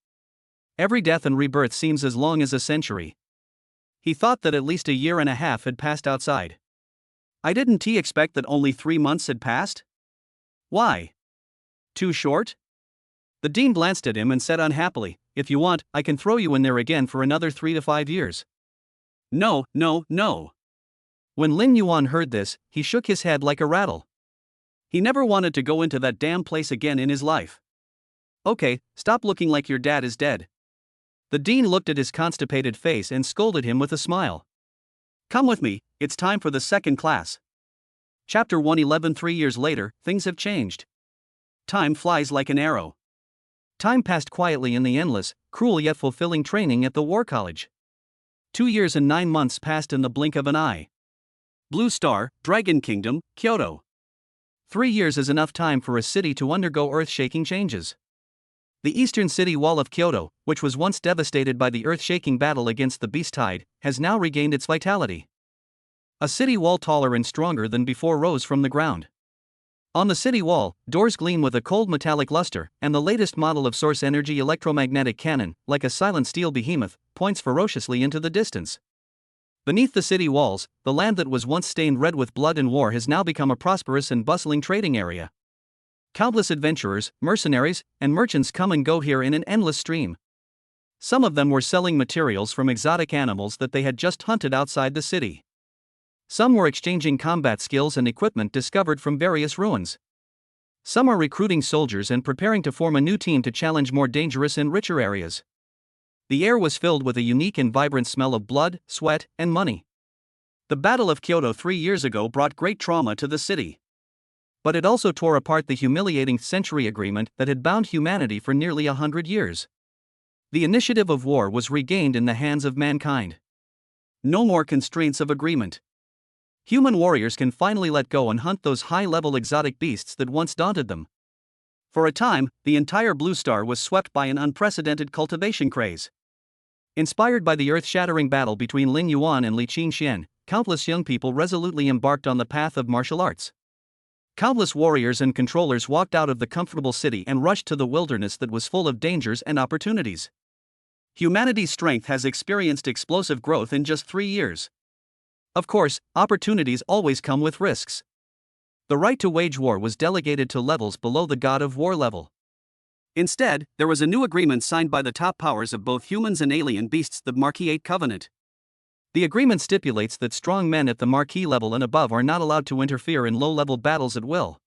Speaker 1: Every death and rebirth seems as long as a century. He thought that at least a year and a half had passed outside. Didn't he expect that only 3 months had passed? Why? Too short? The dean glanced at him and said unhappily, if you want, I can throw you in there again for another 3 to 5 years. No, no, no. When Lin Yuan heard this, he shook his head like a rattle. He never wanted to go into that damn place again in his life. Okay, stop looking like your dad is dead. The dean looked at his constipated face and scolded him with a smile. Come with me, it's time for the second class. Chapter 111. 3 years later, things have changed. Time flies like an arrow. Time passed quietly in the endless, cruel yet fulfilling training at the War College. 2 years and 9 months passed in the blink of an eye. Blue Star, Dragon Kingdom, Kyoto. 3 years is enough time for a city to undergo earth-shaking changes. The eastern city wall of Kyoto, which was once devastated by the earth-shaking battle against the beast tide, has now regained its vitality. A city wall taller and stronger than before rose from the ground. On the city wall, doors gleam with a cold metallic luster, and the latest model of source energy electromagnetic cannon, like a silent steel behemoth, points ferociously into the distance. Beneath the city walls, the land that was once stained red with blood and war has now become a prosperous and bustling trading area. Countless adventurers, mercenaries, and merchants come and go here in an endless stream. Some of them were selling materials from exotic animals that they had just hunted outside the city. Some were exchanging combat skills and equipment discovered from various ruins. Some are recruiting soldiers and preparing to form a new team to challenge more dangerous and richer areas. The air was filled with a unique and vibrant smell of blood, sweat, and money. The Battle of Kyoto 3 years ago brought great trauma to the city. But it also tore apart the humiliating century agreement that had bound humanity for nearly 100 years. The initiative of war was regained in the hands of mankind. No more constraints of agreement. Human warriors can finally let go and hunt those high-level exotic beasts that once daunted them. For a time, the entire Blue Star was swept by an unprecedented cultivation craze. Inspired by the earth-shattering battle between Lin Yuan and Li Qingxian, countless young people resolutely embarked on the path of martial arts. Countless warriors and controllers walked out of the comfortable city and rushed to the wilderness that was full of dangers and opportunities. Humanity's strength has experienced explosive growth in just 3 years. Of course, opportunities always come with risks. The right to wage war was delegated to levels below the god of war level. Instead, there was a new agreement signed by the top powers of both humans and alien beasts, the Marquis 8 Covenant. The agreement stipulates that strong men at the Marquis level and above are not allowed to interfere in low-level battles at will.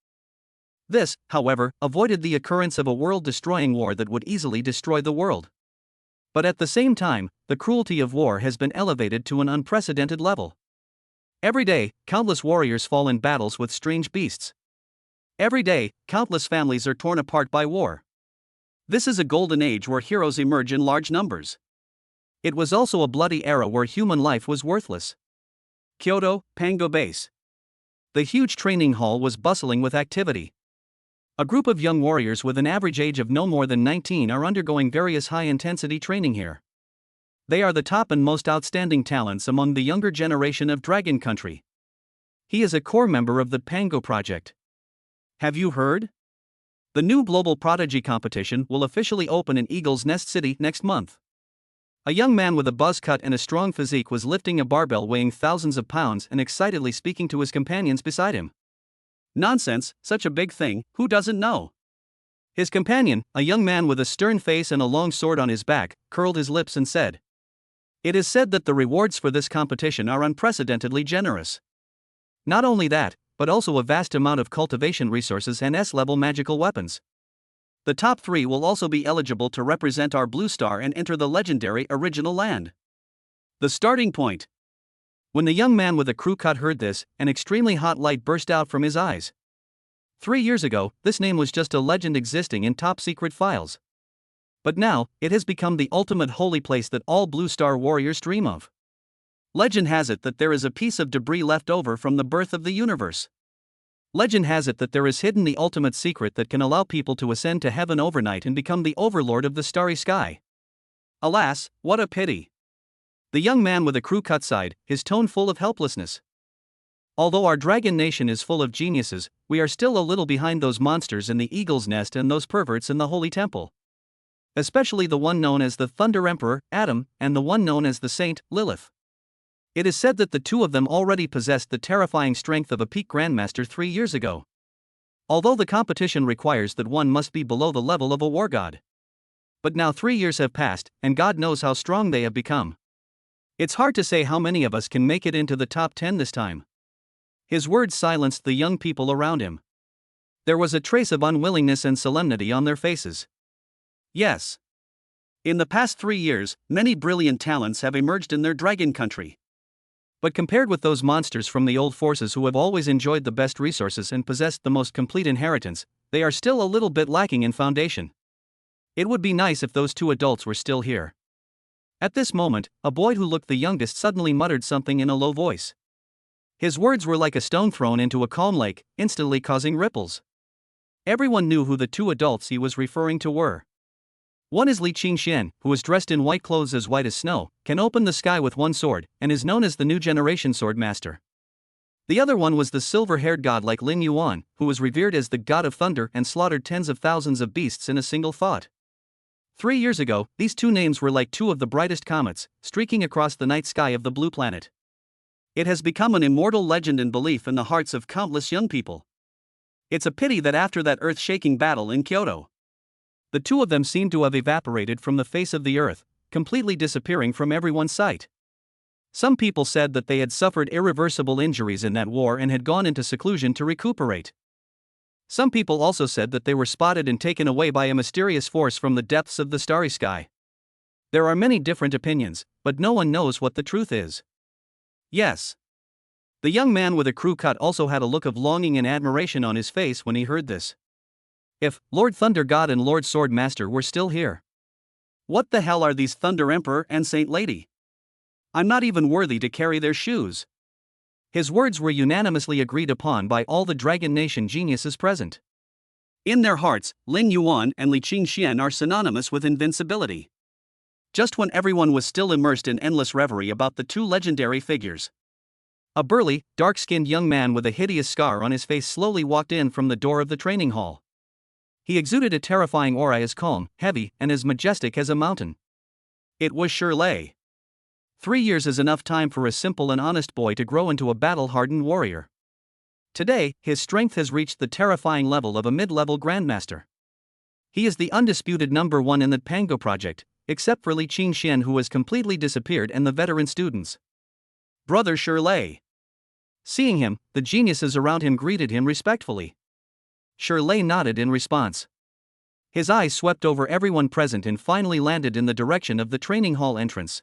Speaker 1: This, however, avoided the occurrence of a world-destroying war that would easily destroy the world. But at the same time, the cruelty of war has been elevated to an unprecedented level. Every day, countless warriors fall in battles with strange beasts. Every day, countless families are torn apart by war. This is a golden age where heroes emerge in large numbers. It was also a bloody era where human life was worthless. Kyoto, Pango Base. The huge training hall was bustling with activity. A group of young warriors with an average age of no more than 19 are undergoing various high-intensity training here. They are the top and most outstanding talents among the younger generation of Dragon Country. He is a core member of the Pango Project. Have you heard? The new Global Prodigy competition will officially open in Eagle's Nest City next month. A young man with a buzz cut and a strong physique was lifting a barbell weighing thousands of pounds and excitedly speaking to his companions beside him. Nonsense, such a big thing, who doesn't know? His companion, a young man with a stern face and a long sword on his back, curled his lips and said, "It is said that the rewards for this competition are unprecedentedly generous. Not only that, but also a vast amount of cultivation resources and S-level magical weapons. The top 3 will also be eligible to represent our Blue Star and enter the legendary Original Land." The starting point. When the young man with a crew cut heard this, an extremely hot light burst out from his eyes. 3 years ago, this name was just a legend existing in top-secret files. But now, it has become the ultimate holy place that all Blue Star warriors dream of. Legend has it that there is a piece of debris left over from the birth of the universe. Legend has it that there is hidden the ultimate secret that can allow people to ascend to heaven overnight and become the overlord of the starry sky. Alas, what a pity. The young man with a crew cut sighed, his tone full of helplessness. Although our dragon nation is full of geniuses, we are still a little behind those monsters in the Eagle's Nest and those perverts in the Holy Temple. Especially the one known as the Thunder Emperor, Adam, and the one known as the Saint, Lilith. It is said that the two of them already possessed the terrifying strength of a peak grandmaster 3 years ago. Although the competition requires that one must be below the level of a war god. But now 3 years have passed, and God knows how strong they have become. It's hard to say how many of us can make it into the top 10 this time. His words silenced the young people around him. There was a trace of unwillingness and solemnity on their faces. Yes. In the past 3 years, many brilliant talents have emerged in their Dragon Country. But compared with those monsters from the old forces who have always enjoyed the best resources and possessed the most complete inheritance, they are still a little bit lacking in foundation. It would be nice if those two adults were still here. At this moment, a boy who looked the youngest suddenly muttered something in a low voice. His words were like a stone thrown into a calm lake, instantly causing ripples. Everyone knew who the two adults he was referring to were. One is Li Qingxian, who is dressed in white clothes as white as snow, can open the sky with one sword, and is known as the new generation sword master. The other one was the silver-haired god like Lin Yuan, who was revered as the god of thunder and slaughtered tens of thousands of beasts in a single thought. 3 years ago, these two names were like two of the brightest comets, streaking across the night sky of the blue planet. It has become an immortal legend and belief in the hearts of countless young people. It's a pity that after that earth-shaking battle in Kyoto, the two of them seemed to have evaporated from the face of the earth, completely disappearing from everyone's sight. Some people said that they had suffered irreversible injuries in that war and had gone into seclusion to recuperate. Some people also said that they were spotted and taken away by a mysterious force from the depths of the starry sky. There are many different opinions, but no one knows what the truth is. Yes. The young man with a crew cut also had a look of longing and admiration on his face when he heard this. If Lord Thunder God and Lord Sword Master were still here. What the hell are these Thunder Emperor and Saint Lady? I'm not even worthy to carry their shoes. His words were unanimously agreed upon by all the Dragon Nation geniuses present. In their hearts, Lin Yuan and Li Qingxian are synonymous with invincibility. Just when everyone was still immersed in endless reverie about the two legendary figures, a burly, dark-skinned young man with a hideous scar on his face slowly walked in from the door of the training hall. He exuded a terrifying aura as calm, heavy, and as majestic as a mountain. It was Shirley. 3 years is enough time for a simple and honest boy to grow into a battle-hardened warrior. Today, his strength has reached the terrifying level of a mid-level grandmaster. He is the undisputed number one in the Pango project, except for Li Qingxian, who has completely disappeared, and the veteran students. Brother Shirley. Seeing him, the geniuses around him greeted him respectfully. Shirley nodded in response. His eyes swept over everyone present and finally landed in the direction of the training hall entrance.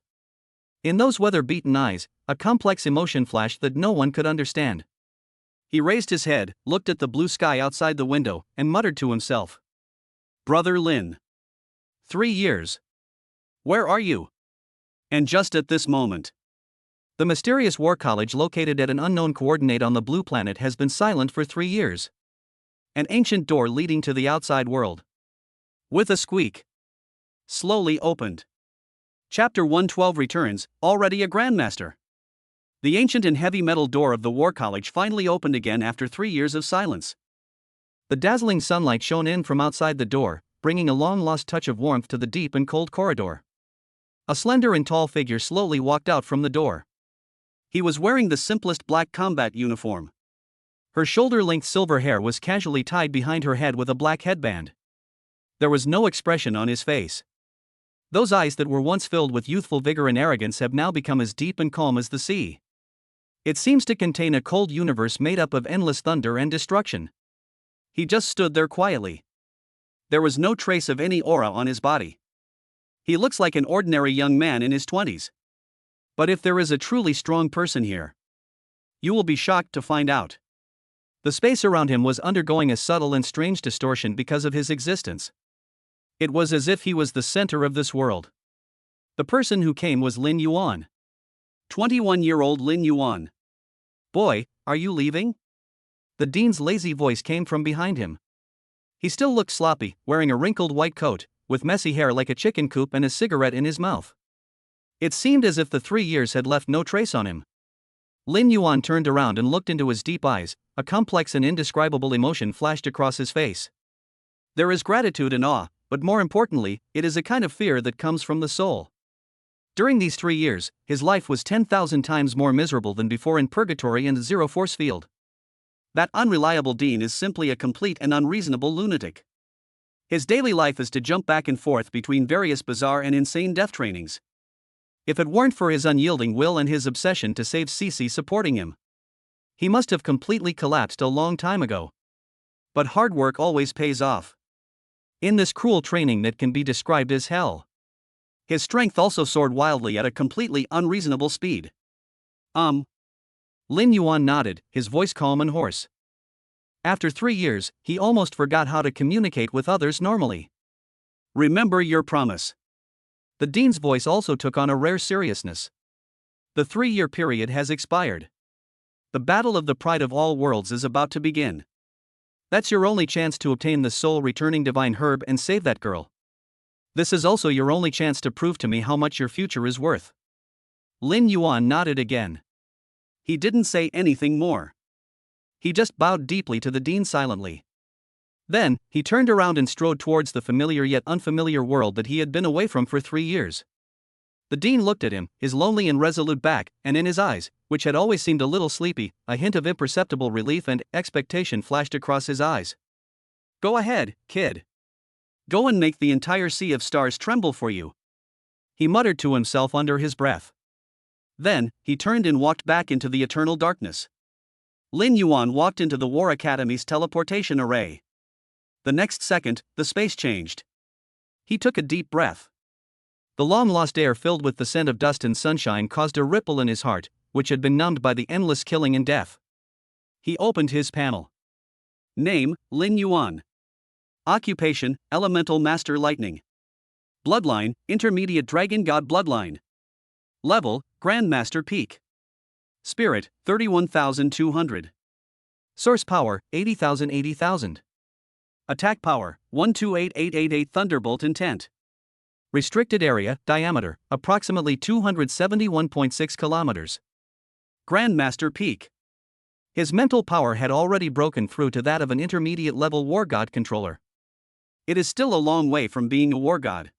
Speaker 1: In those weather-beaten eyes, a complex emotion flashed that no one could understand. He raised his head, looked at the blue sky outside the window, and muttered to himself. Brother Lin. 3 years. Where are you? And just at this moment, the mysterious war college located at an unknown coordinate on the blue planet has been silent for 3 years. An ancient door leading to the outside world, with a squeak, slowly opened. Chapter 112 returns, already a grandmaster. The ancient and heavy metal door of the war college finally opened again after 3 years of silence. The dazzling sunlight shone in from outside the door, bringing a long-lost touch of warmth to the deep and cold corridor. A slender and tall figure slowly walked out from the door. He was wearing the simplest black combat uniform. Her shoulder-length silver hair was casually tied behind her head with a black headband. There was no expression on his face. Those eyes that were once filled with youthful vigor and arrogance have now become as deep and calm as the sea. It seems to contain a cold universe made up of endless thunder and destruction. He just stood there quietly. There was no trace of any aura on his body. He looks like an ordinary young man in his 20s. But if there is a truly strong person here, you will be shocked to find out. The space around him was undergoing a subtle and strange distortion because of his existence. It was as if he was the center of this world. The person who came was Lin Yuan. 21-year-old Lin Yuan. Boy, are you leaving? The dean's lazy voice came from behind him. He still looked sloppy, wearing a wrinkled white coat, with messy hair like a chicken coop and a cigarette in his mouth. It seemed as if the 3 years had left no trace on him. Lin Yuan turned around and looked into his deep eyes. A complex and indescribable emotion flashed across his face. There is gratitude and awe, but more importantly, it is a kind of fear that comes from the soul. During these 3 years, his life was 10,000 times more miserable than before in purgatory and the zero force field. That unreliable dean is simply a complete and unreasonable lunatic. His daily life is to jump back and forth between various bizarre and insane death trainings. If it weren't for his unyielding will and his obsession to save Cece supporting him, he must have completely collapsed a long time ago. But hard work always pays off. In this cruel training that can be described as hell, his strength also soared wildly at a completely unreasonable speed. Lin Yuan nodded, his voice calm and hoarse. After 3 years, he almost forgot how to communicate with others normally. Remember your promise. The dean's voice also took on a rare seriousness. The 3-year period has expired. The battle of the pride of all worlds is about to begin. That's your only chance to obtain the soul-returning divine herb and save that girl. This is also your only chance to prove to me how much your future is worth. Lin Yuan nodded again. He didn't say anything more. He just bowed deeply to the dean silently. Then, he turned around and strode towards the familiar yet unfamiliar world that he had been away from for 3 years. The dean looked at him, his lonely and resolute back, and in his eyes, which had always seemed a little sleepy, a hint of imperceptible relief and expectation flashed across his eyes. Go ahead, kid. Go and make the entire sea of stars tremble for you. He muttered to himself under his breath. Then, he turned and walked back into the eternal darkness. Lin Yuan walked into the War Academy's teleportation array. The next second, the space changed. He took a deep breath. The long-lost air filled with the scent of dust and sunshine caused a ripple in his heart, which had been numbed by the endless killing and death. He opened his panel. Name, Lin Yuan. Occupation, Elemental Master Lightning. Bloodline, Intermediate Dragon God Bloodline. Level, Grandmaster Peak. Spirit, 31,200. Source Power, 80,000. Attack Power, 128888 Thunderbolt Intent. Restricted Area, Diameter, approximately 271.6 kilometers. Grandmaster Peak. His mental power had already broken through to that of an intermediate-level War God controller. It is still a long way from being a War God.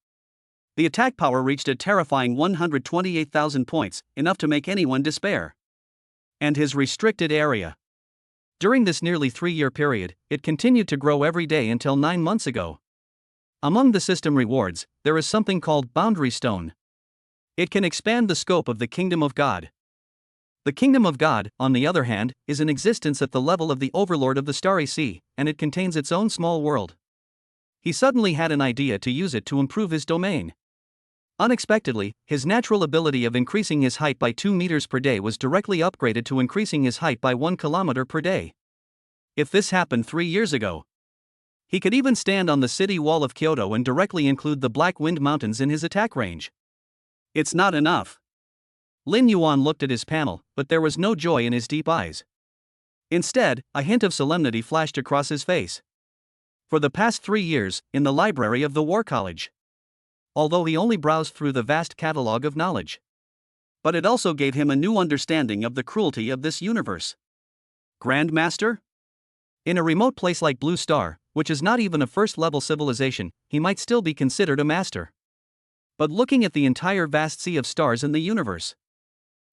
Speaker 1: The attack power reached a terrifying 128,000 points, enough to make anyone despair. And his restricted area. During this nearly 3-year period, it continued to grow every day until 9 months ago. Among the system rewards, there is something called Boundary Stone. It can expand the scope of the Kingdom of God. The Kingdom of God, on the other hand, is in existence at the level of the Overlord of the Starry Sea, and it contains its own small world. He suddenly had an idea to use it to improve his domain. Unexpectedly, his natural ability of increasing his height by 2 meters per day was directly upgraded to increasing his height by 1 kilometer per day. If this happened 3 years ago, he could even stand on the city wall of Kyoto and directly include the Black Wind Mountains in his attack range. It's not enough. Lin Yuan looked at his panel, but there was no joy in his deep eyes. Instead, a hint of solemnity flashed across his face. For the past 3 years, in the library of the War College. Although he only browsed through the vast catalogue of knowledge. But it also gave him a new understanding of the cruelty of this universe. Grandmaster? In a remote place like Blue Star, which is not even a first-level civilization, he might still be considered a master. But looking at the entire vast sea of stars in the universe,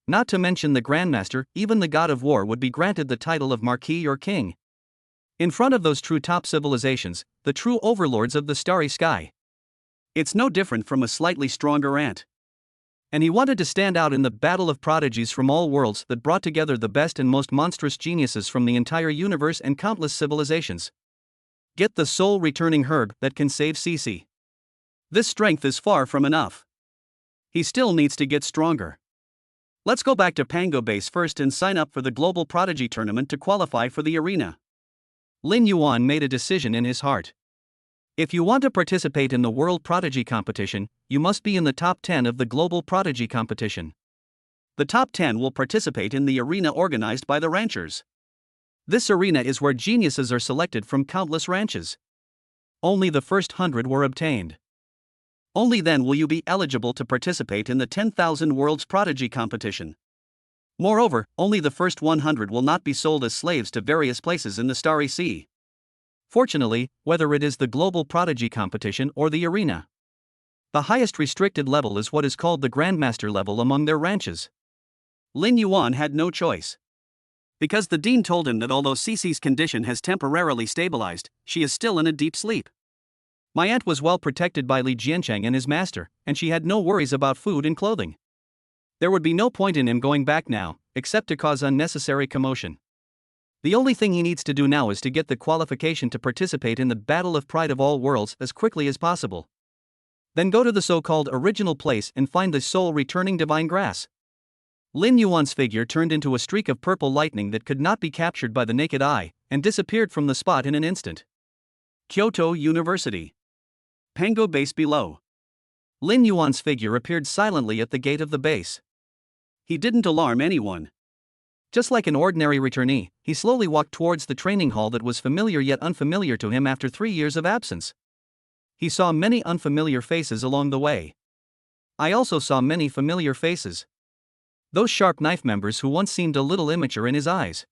Speaker 1: not to mention the Grandmaster, even the God of War would be granted the title of Marquis or King. In front of those true top civilizations, the true overlords of the starry sky. It's no different from a slightly stronger ant. And he wanted to stand out in the battle of prodigies from all worlds that brought together the best and most monstrous geniuses from the entire universe and countless civilizations. Get the soul-returning herb that can save Cece. This strength is far from enough. He still needs to get stronger. Let's go back to Pango Base first and sign up for the Global Prodigy Tournament to qualify for the arena. Lin Yuan made a decision in his heart. If you want to participate in the World Prodigy Competition, you must be in the top 10 of the Global Prodigy Competition. The top 10 will participate in the arena organized by the ranchers. This arena is where geniuses are selected from countless ranches. Only the first 100 were obtained. Only then will you be eligible to participate in the 10,000 World's Prodigy Competition. Moreover, only the first 100 will not be sold as slaves to various places in the Starry Sea. Fortunately, whether it is the Global Prodigy Competition or the arena, the highest restricted level is what is called the Grandmaster level among their ranches. Lin Yuan had no choice. Because the dean told him that although Cece's condition has temporarily stabilized, she is still in a deep sleep. My aunt was well protected by Li Jiancheng and his master, and she had no worries about food and clothing. There would be no point in him going back now, except to cause unnecessary commotion. The only thing he needs to do now is to get the qualification to participate in the Battle of Pride of All Worlds as quickly as possible. Then go to the so-called original place and find the soul-returning divine grass. Lin Yuan's figure turned into a streak of purple lightning that could not be captured by the naked eye, and disappeared from the spot in an instant. Kyoto University. Pango base below. Lin Yuan's figure appeared silently at the gate of the base. He didn't alarm anyone. Just like an ordinary returnee, he slowly walked towards the training hall that was familiar yet unfamiliar to him after 3 years of absence. He saw many unfamiliar faces along the way. I also saw many familiar faces. Those sharp knife members who once seemed a little immature in his eyes.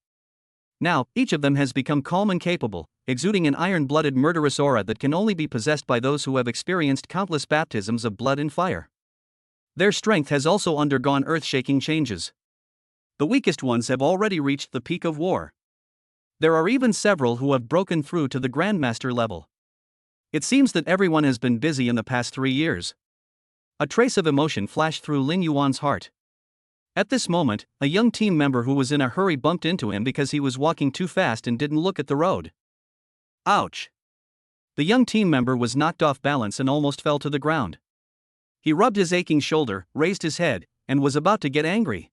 Speaker 1: Now, each of them has become calm and capable, exuding an iron-blooded murderous aura that can only be possessed by those who have experienced countless baptisms of blood and fire. Their strength has also undergone earth-shaking changes. The weakest ones have already reached the peak of war. There are even several who have broken through to the Grandmaster level. It seems that everyone has been busy in the past 3 years. A trace of emotion flashed through Lin Yuan's heart. At this moment, a young team member who was in a hurry bumped into him because he was walking too fast and didn't look at the road. Ouch! The young team member was knocked off balance and almost fell to the ground. He rubbed his aching shoulder, raised his head, and was about to get angry.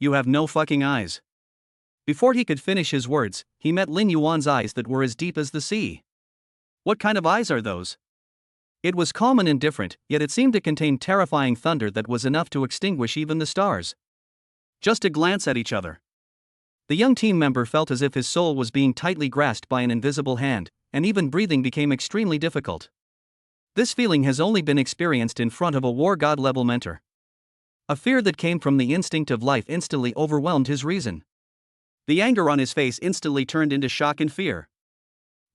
Speaker 1: You have no fucking eyes. Before he could finish his words, he met Lin Yuan's eyes that were as deep as the sea. What kind of eyes are those? It was calm and indifferent, yet it seemed to contain terrifying thunder that was enough to extinguish even the stars. Just a glance at each other. The young team member felt as if his soul was being tightly grasped by an invisible hand, and even breathing became extremely difficult. This feeling has only been experienced in front of a war god level mentor. A fear that came from the instinct of life instantly overwhelmed his reason. The anger on his face instantly turned into shock and fear.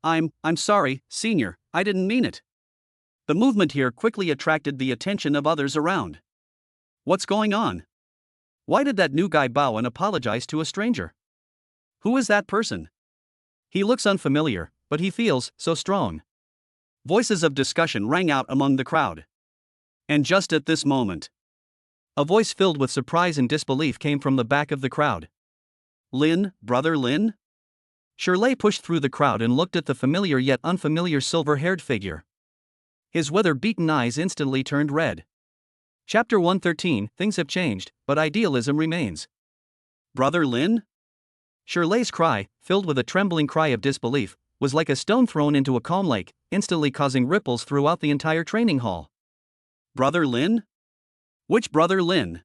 Speaker 1: I'm sorry, Senior, I didn't mean it. The movement here quickly attracted the attention of others around. What's going on? Why did that new guy bow and apologize to a stranger? Who is that person? He looks unfamiliar, but he feels so strong. Voices of discussion rang out among the crowd. And just at this moment, a voice filled with surprise and disbelief came from the back of the crowd. Lin, brother Lin? Shirley pushed through the crowd and looked at the familiar yet unfamiliar silver-haired figure. His weather-beaten eyes instantly turned red. Chapter 113, Things have changed, but idealism remains. Brother Lin? Shirley's cry, filled with a trembling cry of disbelief, was like a stone thrown into a calm lake, instantly causing ripples throughout the entire training hall. Brother Lin? Which Brother Lin?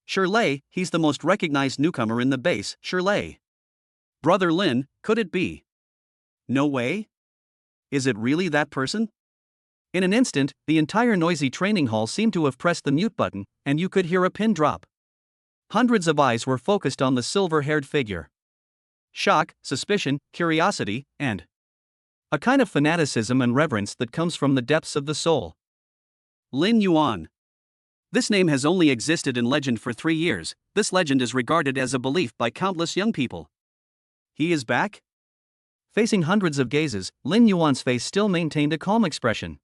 Speaker 1: Shirley, he's the most recognized newcomer in the base, Shirley. Brother Lin, could it be? No way? Is it really that person? In an instant, the entire noisy training hall seemed to have pressed the mute button, and you could hear a pin drop. Hundreds of eyes were focused on the silver-haired figure. Shock, suspicion, curiosity, and a kind of fanaticism and reverence that comes from the depths of the soul. Lin Yuan. This name has only existed in legend for 3 years. This legend is regarded as a belief by countless young people. He is back? Facing hundreds of gazes, Lin Yuan's face still maintained a calm expression.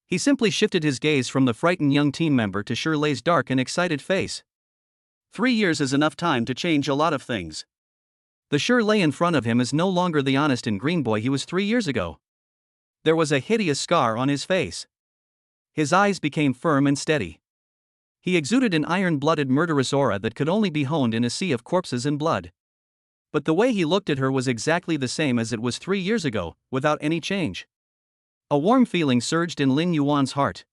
Speaker 1: He simply shifted his gaze from the frightened young team member to Shirley's dark and excited face. 3 years is enough time to change a lot of things. The Shirley in front of him is no longer the honest and green boy he was 3 years ago. There was a hideous scar on his face. His eyes became firm and steady. He exuded an iron-blooded murderous aura that could only be honed in a sea of corpses and blood. But the way he looked at her was exactly the same as it was 3 years ago, without any change. A warm feeling surged in Lin Yuan's heart.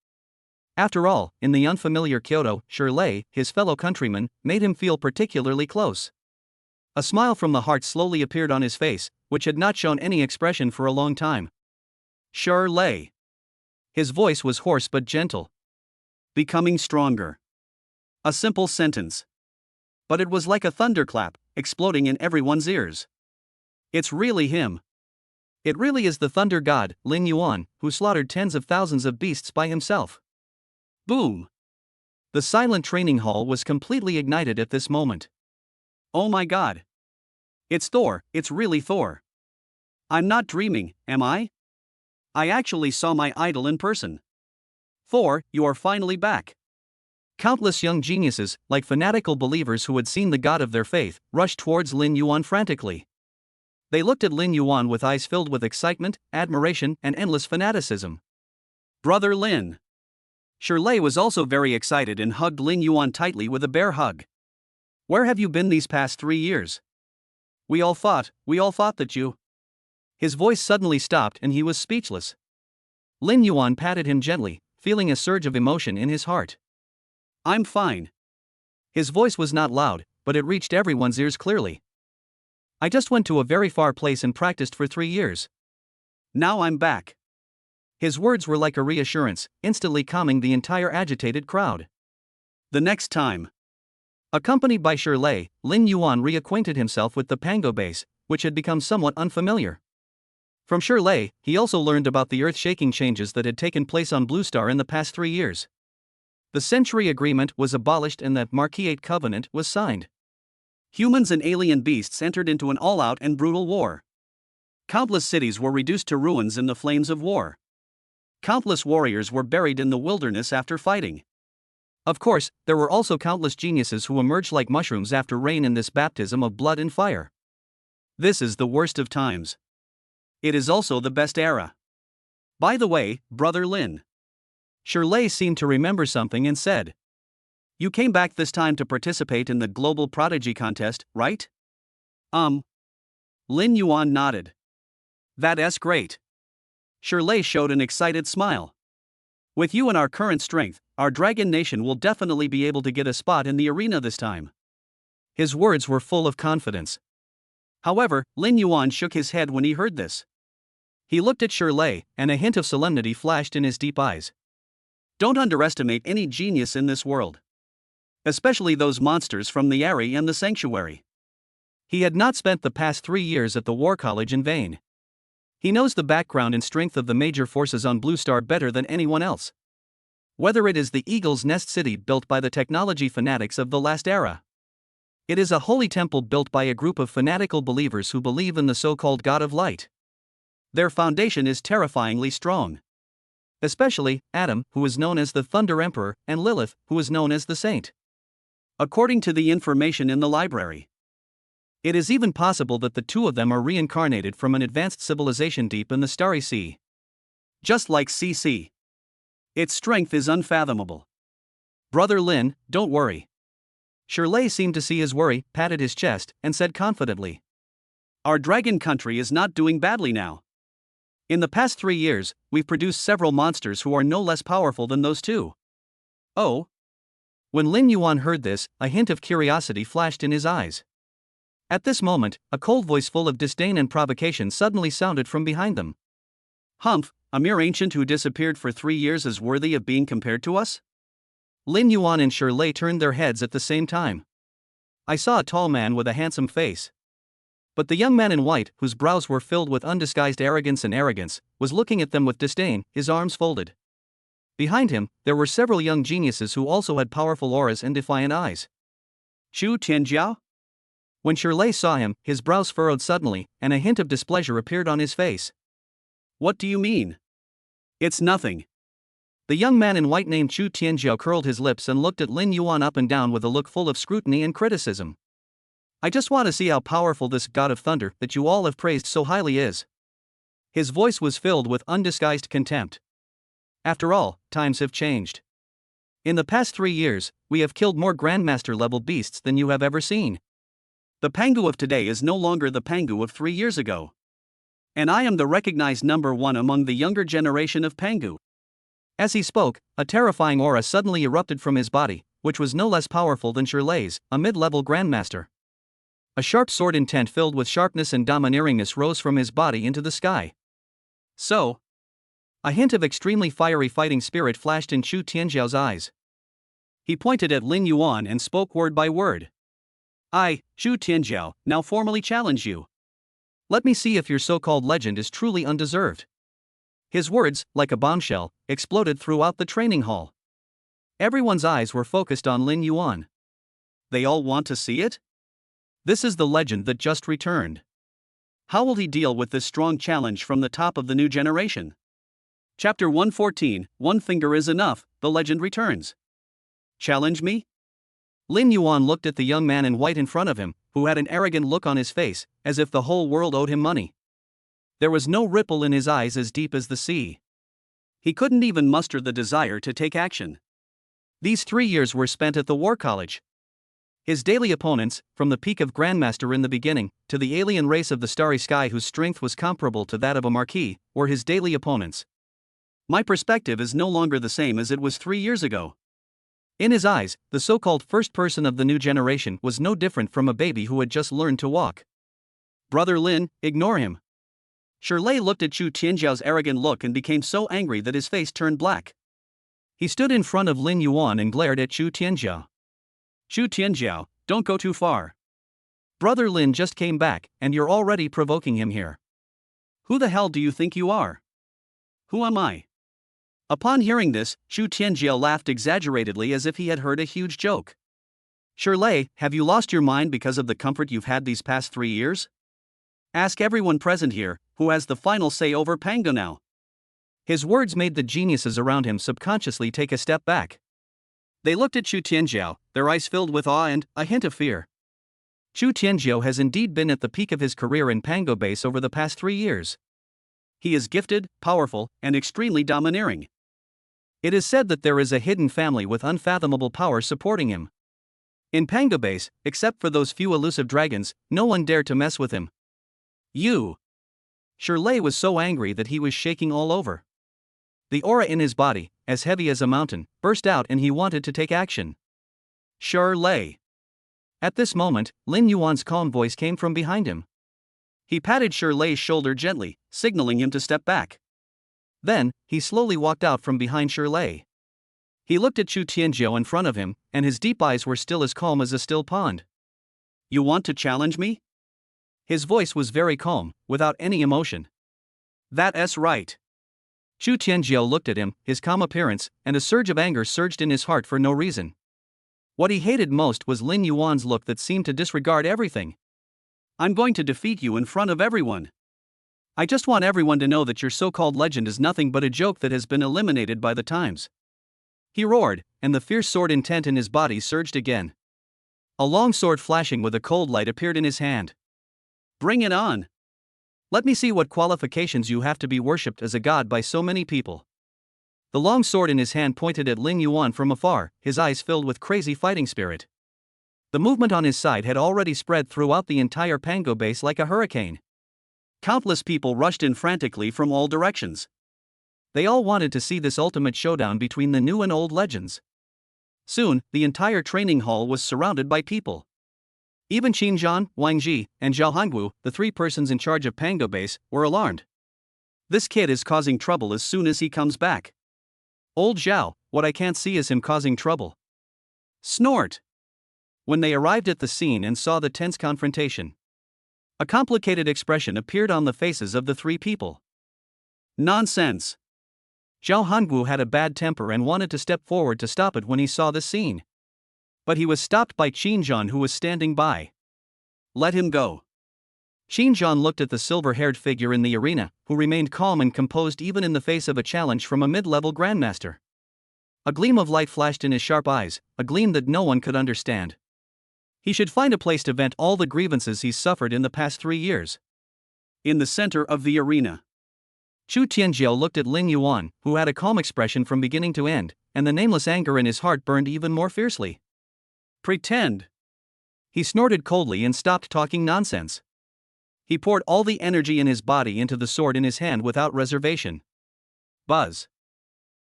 Speaker 1: After all, in the unfamiliar Kyoto, Shirley, his fellow countryman, made him feel particularly close. A smile from the heart slowly appeared on his face, which had not shown any expression for a long time. Shirley. His voice was hoarse but gentle. Becoming stronger. A simple sentence. But it was like a thunderclap, exploding in everyone's ears. It's really him. It really is the thunder god, Lin Yuan, who slaughtered tens of thousands of beasts by himself. Boom! The silent training hall was completely ignited at this moment. Oh my god! It's Thor, it's really Thor. I'm not dreaming, am I? I actually saw my idol in person. Thor, you are finally back. Countless young geniuses, like fanatical believers who had seen the god of their faith, rushed towards Lin Yuan frantically. They looked at Lin Yuan with eyes filled with excitement, admiration, and endless fanaticism. Brother Lin. Shirley was also very excited and hugged Lin Yuan tightly with a bear hug. Where have you been these past 3 years? We all thought that you. His voice suddenly stopped and he was speechless. Lin Yuan patted him gently, feeling a surge of emotion in his heart. I'm fine. His voice was not loud, but it reached everyone's ears clearly. I just went to a very far place and practiced for 3 years. Now I'm back. His words were like a reassurance, instantly calming the entire agitated crowd. The next time, accompanied by Shirley, Lin Yuan reacquainted himself with the Pango base, which had become somewhat unfamiliar. From Shirley, he also learned about the earth-shaking changes that had taken place on Blue Star in the past 3 years. The Century Agreement was abolished and the Marquette Covenant was signed. Humans and alien beasts entered into an all-out and brutal war. Countless cities were reduced to ruins in the flames of war. Countless warriors were buried in the wilderness after fighting. Of course, there were also countless geniuses who emerged like mushrooms after rain in this baptism of blood and fire. This is the worst of times. It is also the best era. By the way, Brother Lin. Shirley seemed to remember something and said, "You came back this time to participate in the Global Prodigy Contest, right?" Lin Yuan nodded. "That's great." Shirley showed an excited smile. "With you and our current strength, our Dragon Nation will definitely be able to get a spot in the arena this time." His words were full of confidence. However, Lin Yuan shook his head when he heard this. He looked at Shirley, and a hint of solemnity flashed in his deep eyes. "Don't underestimate any genius in this world. Especially those monsters from the Aerie and the Sanctuary." He had not spent the past 3 years at the War College in vain. He knows the background and strength of the major forces on Blue Star better than anyone else. Whether it is the Eagle's Nest City built by the technology fanatics of the last era. It is a holy temple built by a group of fanatical believers who believe in the so-called God of Light. Their foundation is terrifyingly strong. Especially Adam, who is known as the Thunder Emperor, and Lilith, who is known as the Saint. According to the information in the library, it is even possible that the two of them are reincarnated from an advanced civilization deep in the Starry Sea. Just like CC. Its strength is unfathomable. Brother Lin, don't worry. Shirley seemed to see his worry, patted his chest, and said confidently, "Our dragon country is not doing badly now. In the past 3 years, we've produced several monsters who are no less powerful than those two." Oh? When Lin Yuan heard this, a hint of curiosity flashed in his eyes. At this moment, a cold voice full of disdain and provocation suddenly sounded from behind them. "Humph, a mere ancient who disappeared for 3 years is worthy of being compared to us?" Lin Yuan and Shirley turned their heads at the same time. I saw a tall man with a handsome face. But the young man in white, whose brows were filled with undisguised arrogance, was looking at them with disdain, his arms folded. Behind him, there were several young geniuses who also had powerful auras and defiant eyes. "Chu Tianjiao?" When Shirley saw him, his brows furrowed suddenly, and a hint of displeasure appeared on his face. "What do you mean?" "It's nothing." The young man in white named Chu Tianjiao curled his lips and looked at Lin Yuan up and down with a look full of scrutiny and criticism. "I just want to see how powerful this God of Thunder that you all have praised so highly is." His voice was filled with undisguised contempt. After all, times have changed. In the past 3 years, we have killed more Grandmaster-level beasts than you have ever seen. The Pangu of today is no longer the Pangu of 3 years ago. And I am the recognized number 1 among the younger generation of Pangu. As he spoke, a terrifying aura suddenly erupted from his body, which was no less powerful than Shirley's, a mid-level Grandmaster. A sharp sword intent filled with sharpness and domineeringness rose from his body into the sky. So, a hint of extremely fiery fighting spirit flashed in Chu Tianjiao's eyes. He pointed at Lin Yuan and spoke word by word. "I, Chu Tianjiao, now formally challenge you. Let me see if your so-called legend is truly undeserved." His words, like a bombshell, exploded throughout the training hall. Everyone's eyes were focused on Lin Yuan. They all want to see it? This is the legend that just returned. How will he deal with this strong challenge from the top of the new generation? Chapter 114, One Finger is Enough, the legend returns. Challenge me? Lin Yuan looked at the young man in white in front of him, who had an arrogant look on his face, as if the whole world owed him money. There was no ripple in his eyes as deep as the sea. He couldn't even muster the desire to take action. These 3 years were spent at the War College. His daily opponents, from the peak of Grandmaster in the beginning, to the alien race of the Starry Sky whose strength was comparable to that of a Marquis, were his daily opponents. My perspective is no longer the same as it was 3 years ago. In his eyes, the so-called first person of the new generation was no different from a baby who had just learned to walk. Brother Lin, ignore him. Shirley looked at Chu Tianjiao's arrogant look and became so angry that his face turned black. He stood in front of Lin Yuan and glared at Chu Tianjiao. Chu Tianjiao, don't go too far. Brother Lin just came back, and you're already provoking him here. Who the hell do you think you are? Who am I? Upon hearing this, Chu Tianjiao laughed exaggeratedly as if he had heard a huge joke. Shirley, have you lost your mind because of the comfort you've had these past 3 years? Ask everyone present here, who has the final say over Pango now. His words made the geniuses around him subconsciously take a step back. They looked at Chu Tianjiao, their eyes filled with awe and a hint of fear. Chu Tianjiao has indeed been at the peak of his career in Pango Base over the past 3 years. He is gifted, powerful, and extremely domineering. It is said that there is a hidden family with unfathomable power supporting him. In Pango Base, except for those few elusive dragons, no one dared to mess with him. You! Shirley was so angry that he was shaking all over. The aura in his body, as heavy as a mountain, burst out and he wanted to take action. Shirley! At this moment, Lin Yuan's calm voice came from behind him. He patted Shirley's shoulder gently, signaling him to step back. Then, he slowly walked out from behind Shirley. He looked at Chu Tianjiao in front of him, and his deep eyes were still as calm as a still pond. You want to challenge me? His voice was very calm, without any emotion. That's right. Chu Tianjiao looked at him, his calm appearance, and a surge of anger surged in his heart for no reason. What he hated most was Lin Yuan's look that seemed to disregard everything. I'm going to defeat you in front of everyone. I just want everyone to know that your so-called legend is nothing but a joke that has been eliminated by the times. He roared, and the fierce sword intent in his body surged again. A long sword flashing with a cold light appeared in his hand. Bring it on. Let me see what qualifications you have to be worshipped as a god by so many people. The long sword in his hand pointed at Lin Yuan from afar, his eyes filled with crazy fighting spirit. The movement on his side had already spread throughout the entire Pango Base like a hurricane. Countless people rushed in frantically from all directions. They all wanted to see this ultimate showdown between the new and old legends. Soon, the entire training hall was surrounded by people. Even Qin Zhan, Wang Ji, and Zhao Hangwu, the 3 persons in charge of Pango Base, were alarmed. This kid is causing trouble as soon as he comes back. Old Zhao, what I can't see is him causing trouble. Snort! When they arrived at the scene and saw the tense confrontation, a complicated expression appeared on the faces of the 3 people. Nonsense! Zhao Hangwu had a bad temper and wanted to step forward to stop it when he saw the scene. But he was stopped by Qin Zhan, who was standing by. Let him go. Qin Zhan looked at the silver-haired figure in the arena, who remained calm and composed even in the face of a challenge from a mid-level grandmaster. A gleam of light flashed in his sharp eyes, a gleam that no one could understand. He should find a place to vent all the grievances he's suffered in the past 3 years. In the center of the arena, Chu Tianjiao looked at Lin Yuan, who had a calm expression from beginning to end, and the nameless anger in his heart burned even more fiercely. Pretend! He snorted coldly and stopped talking nonsense. He poured all the energy in his body into the sword in his hand without reservation. Buzz!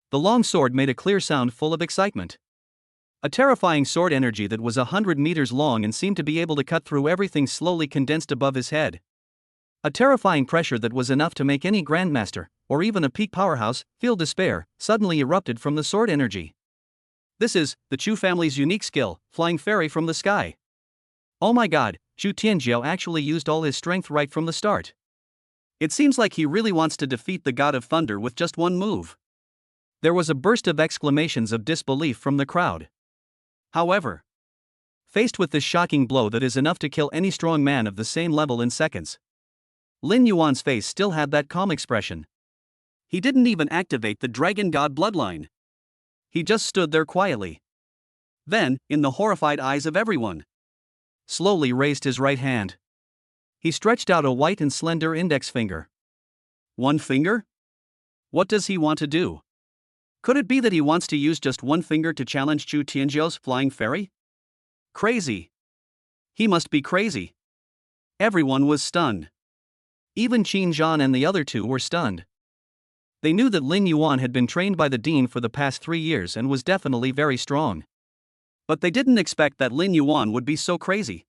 Speaker 1: The long sword made a clear sound full of excitement. A terrifying sword energy that was 100 meters long and seemed to be able to cut through everything slowly condensed above his head. A terrifying pressure that was enough to make any grandmaster, or even a peak powerhouse, feel despair, suddenly erupted from the sword energy. This is the Chu family's unique skill, Flying Fairy from the Sky. Oh my god, Chu Tianjiao actually used all his strength right from the start. It seems like he really wants to defeat the God of Thunder with just one move. There was a burst of exclamations of disbelief from the crowd. However, faced with this shocking blow that is enough to kill any strong man of the same level in seconds, Lin Yuan's face still had that calm expression. He didn't even activate the Dragon God bloodline. He just stood there quietly. Then, in the horrified eyes of everyone, slowly raised his right hand. He stretched out a white and slender index finger. One finger? What does he want to do? Could it be that he wants to use just one finger to challenge Chu Tianjiao's Flying Fairy? Crazy. He must be crazy. Everyone was stunned. Even Qin Zhan and the other 2 were stunned. They knew that Lin Yuan had been trained by the dean for the past 3 years and was definitely very strong. But they didn't expect that Lin Yuan would be so crazy.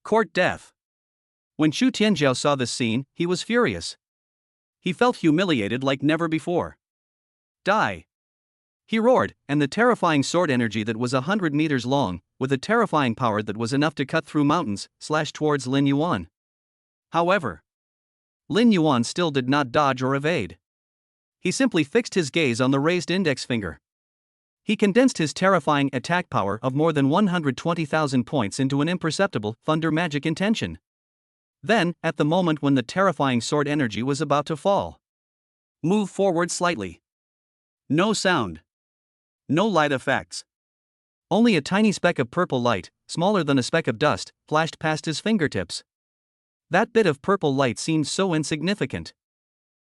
Speaker 1: Court death. When Chu Tianjiao saw this scene, he was furious. He felt humiliated like never before. Die! He roared, and the terrifying sword energy that was 100 meters long, with a terrifying power that was enough to cut through mountains, slashed towards Lin Yuan. However, Lin Yuan still did not dodge or evade. He simply fixed his gaze on the raised index finger. He condensed his terrifying attack power of more than 120,000 points into an imperceptible thunder magic intention. Then, at the moment when the terrifying sword energy was about to fall, move forward slightly. No sound. No light effects. Only a tiny speck of purple light, smaller than a speck of dust, flashed past his fingertips. That bit of purple light seemed so insignificant.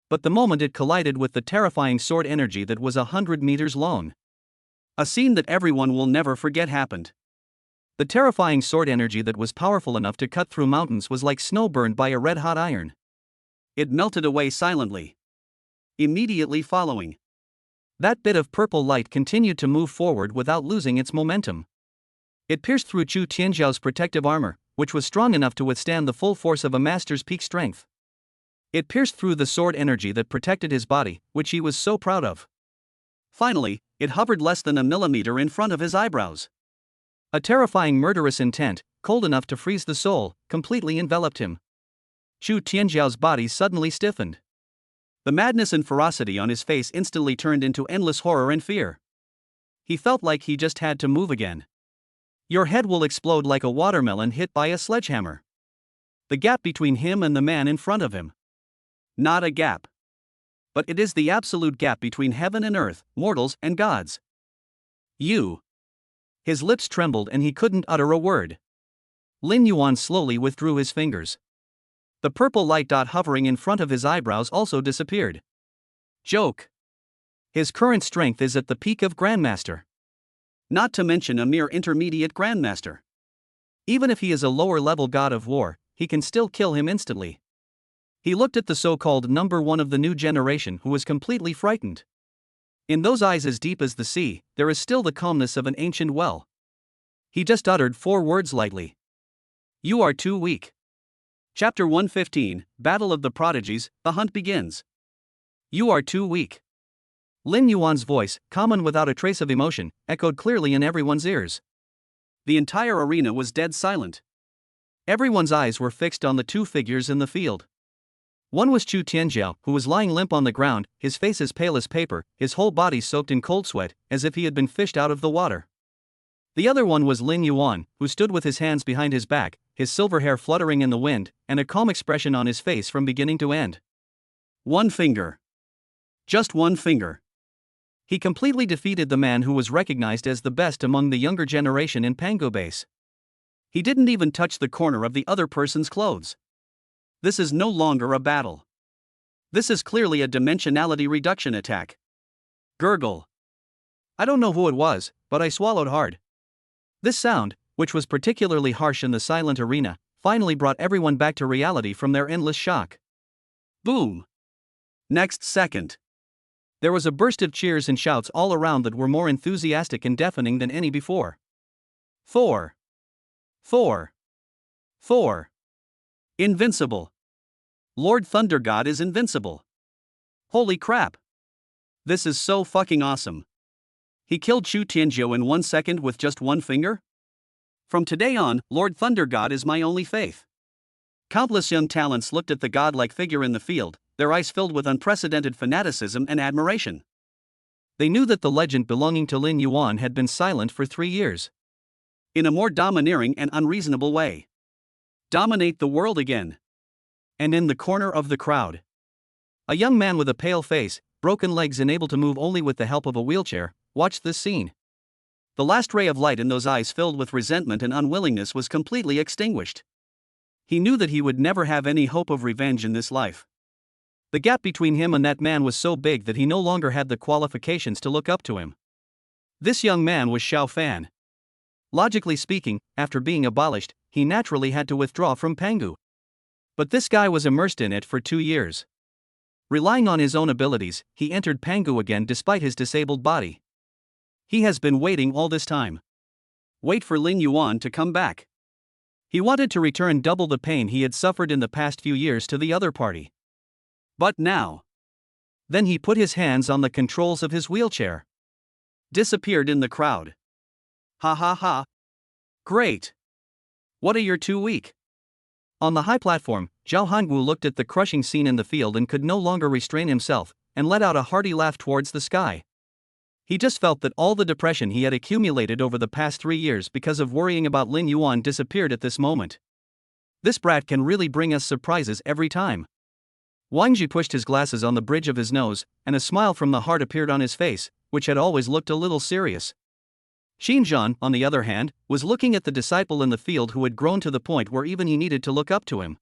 Speaker 1: But the moment it collided with the terrifying sword energy that was 100 meters long, a scene that everyone will never forget happened. The terrifying sword energy that was powerful enough to cut through mountains was like snow burned by a red-hot iron. It melted away silently. Immediately following, that bit of purple light continued to move forward without losing its momentum. It pierced through Chu Tianjiao's protective armor, which was strong enough to withstand the full force of a master's peak strength. It pierced through the sword energy that protected his body, which he was so proud of. Finally, it hovered less than a millimeter in front of his eyebrows. A terrifying murderous intent, cold enough to freeze the soul, completely enveloped him. Chu Tianjiao's body suddenly stiffened. The madness and ferocity on his face instantly turned into endless horror and fear. He felt like he just had to move again. Your head will explode like a watermelon hit by a sledgehammer. The gap between him and the man in front of him. Not a gap. But it is the absolute gap between heaven and earth, mortals and gods. You. His lips trembled and he couldn't utter a word. Lin Yuan slowly withdrew his fingers. The purple light dot hovering in front of his eyebrows also disappeared. Joke. His current strength is at the peak of Grandmaster. Not to mention a mere intermediate Grandmaster. Even if he is a lower-level god of war, he can still kill him instantly. He looked at the so-called number one of the new generation who was completely frightened. In those eyes as deep as the sea, there is still the calmness of an ancient well. He just uttered 4 words lightly. You are too weak. Chapter 115, Battle of the Prodigies, the hunt begins. You are too weak. Lin Yuan's voice, calm and without a trace of emotion, echoed clearly in everyone's ears. The entire arena was dead silent. Everyone's eyes were fixed on the 2 figures in the field. One was Chu Tianjiao, who was lying limp on the ground, his face as pale as paper, his whole body soaked in cold sweat, as if he had been fished out of the water. The other one was Lin Yuan, who stood with his hands behind his back, his silver hair fluttering in the wind, and a calm expression on his face from beginning to end. 1 finger. Just 1 finger. He completely defeated the man who was recognized as the best among the younger generation in Pango Base. He didn't even touch the corner of the other person's clothes. This is no longer a battle. This is clearly a dimensionality reduction attack. Gurgle. I don't know who it was, but I swallowed hard. This sound, which was particularly harsh in the silent arena, finally brought everyone back to reality from their endless shock. Boom. Next second, there was a burst of cheers and shouts all around that were more enthusiastic and deafening than any before. 4. 4. 4. Invincible. Lord Thunder God is invincible. Holy crap. This is so fucking awesome. He killed Chu Tianjiao in 1 second with just 1 finger? From today on, Lord Thunder God is my only faith. Countless young talents looked at the godlike figure in the field, their eyes filled with unprecedented fanaticism and admiration. They knew that the legend belonging to Lin Yuan had been silent for 3 years. In a more domineering and unreasonable way. Dominate the world again. And in the corner of the crowd, a young man with a pale face, broken legs and able to move only with the help of a wheelchair, watched this scene. The last ray of light in those eyes filled with resentment and unwillingness was completely extinguished. He knew that he would never have any hope of revenge in this life. The gap between him and that man was so big that he no longer had the qualifications to look up to him. This young man was Xiao Fan. Logically speaking, after being abolished, he naturally had to withdraw from Pangu. But this guy was immersed in it for 2 years. Relying on his own abilities, he entered Pangu again despite his disabled body. He has been waiting all this time. Wait for Lin Yuan to come back. He wanted to return double the pain he had suffered in the past few years to the other party. But now. Then he put his hands on the controls of his wheelchair. Disappeared in the crowd. Ha ha ha. Great. What are you too weak? On the high platform, Zhao Hangu looked at the crushing scene in the field and could no longer restrain himself, and let out a hearty laugh towards the sky. He just felt that all the depression he had accumulated over the past 3 years because of worrying about Lin Yuan disappeared at this moment. This brat can really bring us surprises every time. Wang Ji pushed his glasses on the bridge of his nose, and a smile from the heart appeared on his face, which had always looked a little serious. Xin Zhan, on the other hand, was looking at the disciple in the field who had grown to the point where even he needed to look up to him.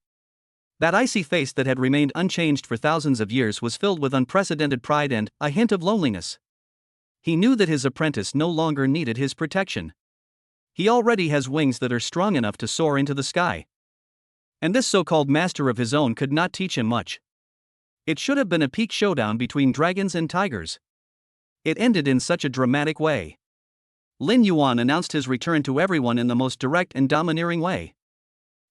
Speaker 1: That icy face that had remained unchanged for thousands of years was filled with unprecedented pride and a hint of loneliness. He knew that his apprentice no longer needed his protection. He already has wings that are strong enough to soar into the sky. And this so-called master of his own could not teach him much. It should have been a peak showdown between dragons and tigers. It ended in such a dramatic way. Lin Yuan announced his return to everyone in the most direct and domineering way.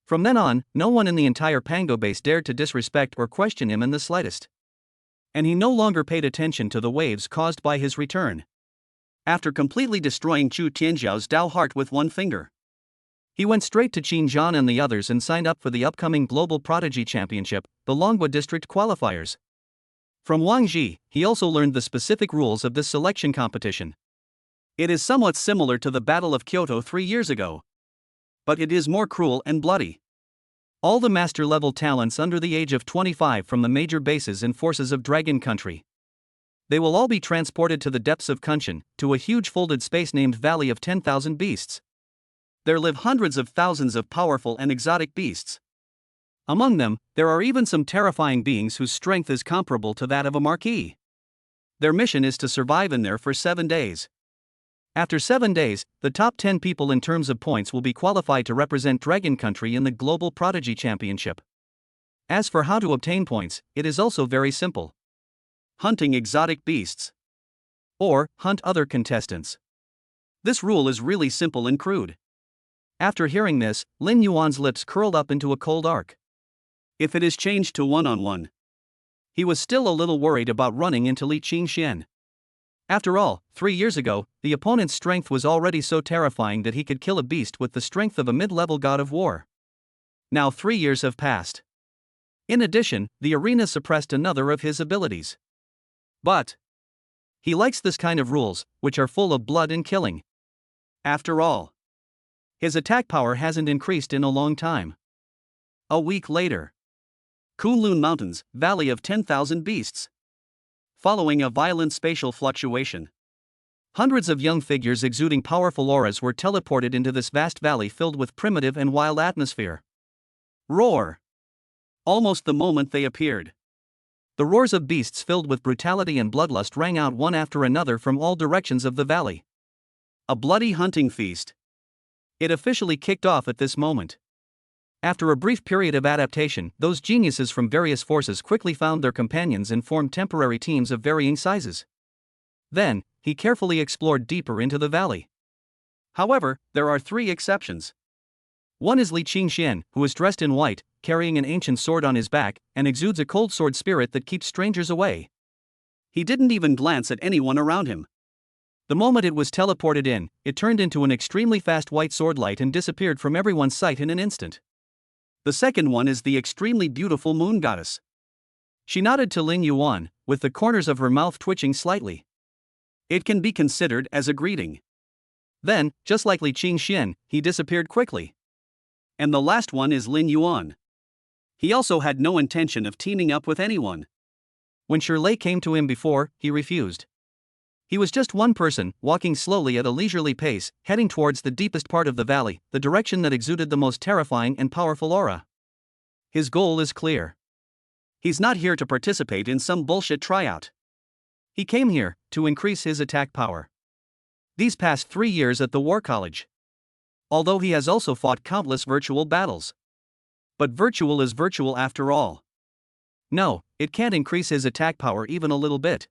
Speaker 1: From then on, no one in the entire Pango base dared to disrespect or question him in the slightest. And he no longer paid attention to the waves caused by his return. After completely destroying Chu Tianzhao's Dao heart with one finger, he went straight to Qin Zhan and the others and signed up for the upcoming Global Prodigy Championship, the Longhua District Qualifiers. From Wang Ji, he also learned the specific rules of this selection competition. It is somewhat similar to the Battle of Kyoto 3 years ago. But it is more cruel and bloody. All the master-level talents under the age of 25 from the major bases and forces of Dragon Country. They will all be transported to the depths of Kunshan, to a huge folded space named Valley of 10,000 Beasts. There live hundreds of thousands of powerful and exotic beasts. Among them, there are even some terrifying beings whose strength is comparable to that of a marquis. Their mission is to survive in there for 7 days. After 7 days, the top 10 people in terms of points will be qualified to represent Dragon Country in the Global Prodigy Championship. As for how to obtain points, it is also very simple. Hunting exotic beasts. Or, hunt other contestants. This rule is really simple and crude. After hearing this, Lin Yuan's lips curled up into a cold arc. If it is changed to one-on-one. He was still a little worried about running into Li Qingxian. After all, 3 years ago, the opponent's strength was already so terrifying that he could kill a beast with the strength of a mid-level god of war. Now 3 years have passed. In addition, the arena suppressed another of his abilities. But he likes this kind of rules, which are full of blood and killing. After all, his attack power hasn't increased in a long time. A week later. Kunlun Mountains, Valley of 10,000 Beasts. Following a violent spatial fluctuation, hundreds of young figures exuding powerful auras were teleported into this vast valley filled with primitive and wild atmosphere. Roar! Almost the moment they appeared, the roars of beasts filled with brutality and bloodlust rang out one after another from all directions of the valley. A bloody hunting feast. It officially kicked off at this moment. After a brief period of adaptation, those geniuses from various forces quickly found their companions and formed temporary teams of varying sizes. Then, he carefully explored deeper into the valley. However, there are 3 exceptions. One is Li Qingxian, who is dressed in white, carrying an ancient sword on his back, and exudes a cold sword spirit that keeps strangers away. He didn't even glance at anyone around him. The moment it was teleported in, it turned into an extremely fast white sword light and disappeared from everyone's sight in an instant. The second one is the extremely beautiful moon goddess. She nodded to Lin Yuan, with the corners of her mouth twitching slightly. It can be considered as a greeting. Then, just like Li Qingxian, he disappeared quickly. And the last one is Lin Yuan. He also had no intention of teaming up with anyone. When Shirley came to him before, he refused. He was just one person, walking slowly at a leisurely pace, heading towards the deepest part of the valley, the direction that exuded the most terrifying and powerful aura. His goal is clear. He's not here to participate in some bullshit tryout. He came here to increase his attack power. These past 3 years at the War College. Although he has also fought countless virtual battles. But virtual is virtual after all. No, it can't increase his attack power even a little bit.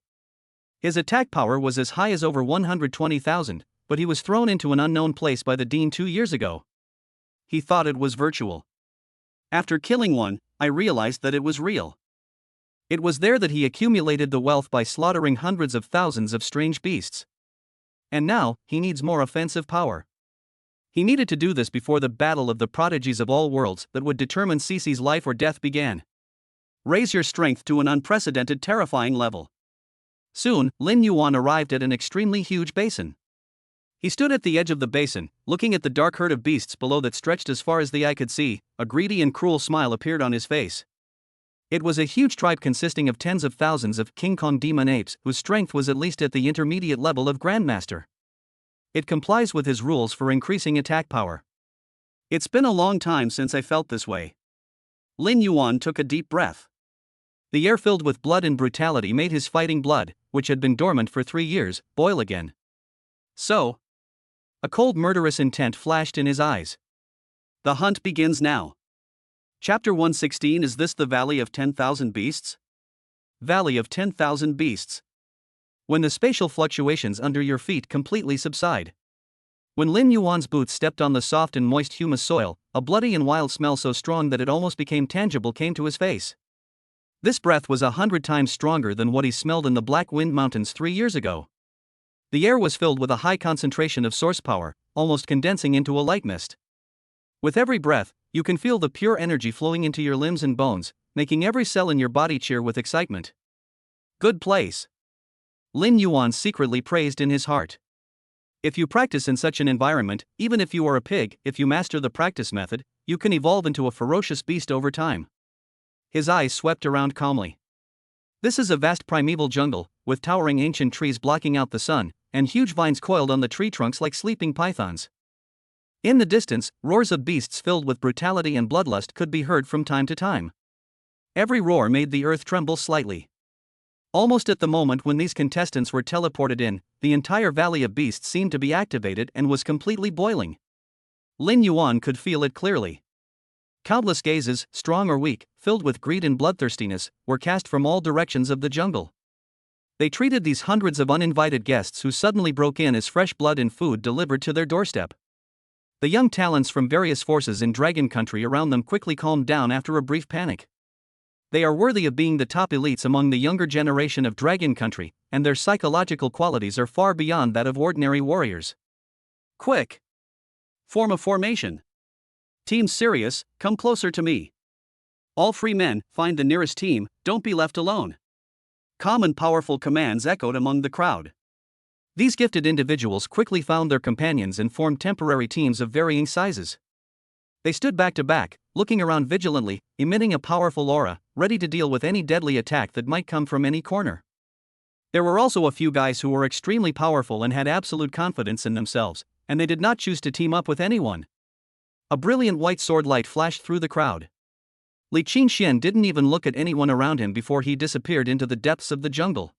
Speaker 1: His attack power was as high as over 120,000, but he was thrown into an unknown place by the Dean 2 years ago. He thought it was virtual. After killing one, I realized that it was real. It was there that he accumulated the wealth by slaughtering hundreds of thousands of strange beasts. And now, he needs more offensive power. He needed to do this before the battle of the prodigies of all worlds that would determine Cece's life or death began. Raise your strength to an unprecedented terrifying level. Soon, Lin Yuan arrived at an extremely huge basin. He stood at the edge of the basin, looking at the dark herd of beasts below that stretched as far as the eye could see. A greedy and cruel smile appeared on his face. It was a huge tribe consisting of tens of thousands of King Kong demon apes whose strength was at least at the intermediate level of Grandmaster. It complies with his rules for increasing attack power. It's been a long time since I felt this way. Lin Yuan took a deep breath. The air filled with blood and brutality made his fighting blood, which had been dormant for 3 years, boil again. So, a cold murderous intent flashed in his eyes. The hunt begins now. Chapter 116. Is this the Valley of 10,000 Beasts? Valley of 10,000 Beasts. When the spatial fluctuations under your feet completely subside. When Lin Yuan's boots stepped on the soft and moist humus soil, a bloody and wild smell so strong that it almost became tangible came to his face. This breath was 100 times stronger than what he smelled in the Black Wind Mountains 3 years ago. The air was filled with a high concentration of source power, almost condensing into a light mist. With every breath, you can feel the pure energy flowing into your limbs and bones, making every cell in your body cheer with excitement. Good place. Lin Yuan secretly praised in his heart. If you practice in such an environment, even if you are a pig, if you master the practice method, you can evolve into a ferocious beast over time. His eyes swept around calmly. This is a vast primeval jungle, with towering ancient trees blocking out the sun, and huge vines coiled on the tree trunks like sleeping pythons. In the distance, roars of beasts filled with brutality and bloodlust could be heard from time to time. Every roar made the earth tremble slightly. Almost at the moment when these contestants were teleported in, the entire Valley of Beasts seemed to be activated and was completely boiling. Lin Yuan could feel it clearly. Countless gazes, strong or weak, filled with greed and bloodthirstiness, were cast from all directions of the jungle. They treated these hundreds of uninvited guests who suddenly broke in as fresh blood and food delivered to their doorstep. The young talents from various forces in Dragon Country around them quickly calmed down after a brief panic. They are worthy of being the top elites among the younger generation of Dragon Country, and their psychological qualities are far beyond that of ordinary warriors. Quick! Form a formation. Team Sirius, come closer to me. All free men, find the nearest team, don't be left alone. Calm and powerful commands echoed among the crowd. These gifted individuals quickly found their companions and formed temporary teams of varying sizes. They stood back to back, looking around vigilantly, emitting a powerful aura, ready to deal with any deadly attack that might come from any corner. There were also a few guys who were extremely powerful and had absolute confidence in themselves, and they did not choose to team up with anyone. A brilliant white sword light flashed through the crowd. Li Qingxian didn't even look at anyone around him before he disappeared into the depths of the jungle.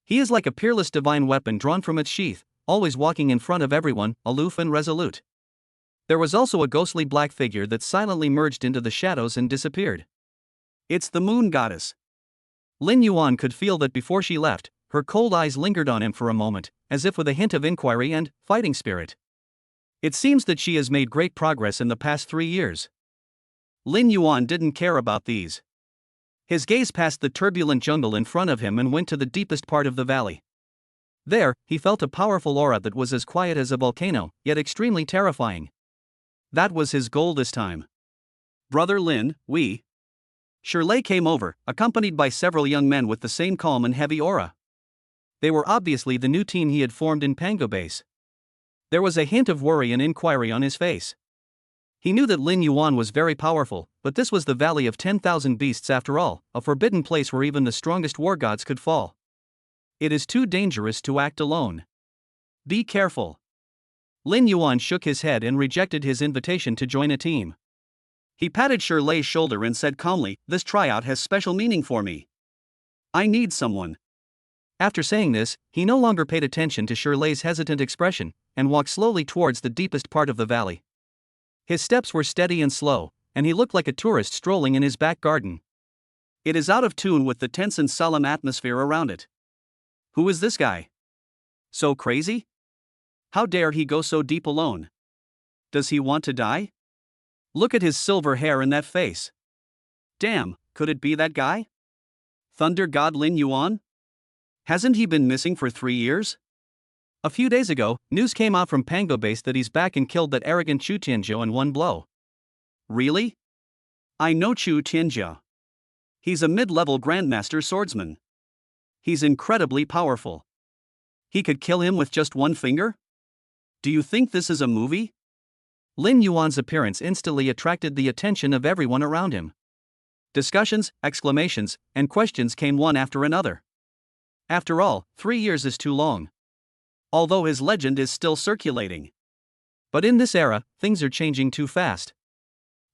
Speaker 1: He is like a peerless divine weapon drawn from its sheath, always walking in front of everyone, aloof and resolute. There was also a ghostly black figure that silently merged into the shadows and disappeared. It's the moon goddess. Lin Yuan could feel that before she left, her cold eyes lingered on him for a moment, as if with a hint of inquiry and fighting spirit. It seems that she has made great progress in the past 3 years. Lin Yuan didn't care about these. His gaze passed the turbulent jungle in front of him and went to the deepest part of the valley. There, he felt a powerful aura that was as quiet as a volcano, yet extremely terrifying. That was his goal this time. Brother Lin, we. Shirley came over, accompanied by several young men with the same calm and heavy aura. They were obviously the new team he had formed in Pango Base. There was a hint of worry and inquiry on his face. He knew that Lin Yuan was very powerful, but this was the Valley of 10,000 Beasts after all, a forbidden place where even the strongest war gods could fall. It is too dangerous to act alone. Be careful. Lin Yuan shook his head and rejected his invitation to join a team. He patted Shirley's shoulder and said calmly, "This tryout has special meaning for me. I need someone." After saying this, he no longer paid attention to Shirley's hesitant expression, and walked slowly towards the deepest part of the valley. His steps were steady and slow, and he looked like a tourist strolling in his back garden. It is out of tune with the tense and solemn atmosphere around it. Who is this guy? So crazy? How dare he go so deep alone? Does he want to die? Look at his silver hair and that face. Damn, could it be that guy? Thunder God Lin Yuan? Hasn't he been missing for 3 years? A few days ago, news came out from Pango Base that he's back and killed that arrogant Chu Tianzhou in one blow. Really? I know Chu Tianzhou. He's a mid-level grandmaster swordsman. He's incredibly powerful. He could kill him with just one finger? Do you think this is a movie? Lin Yuan's appearance instantly attracted the attention of everyone around him. Discussions, exclamations, and questions came one after another. After all, 3 years is too long. Although his legend is still circulating. But in this era, things are changing too fast.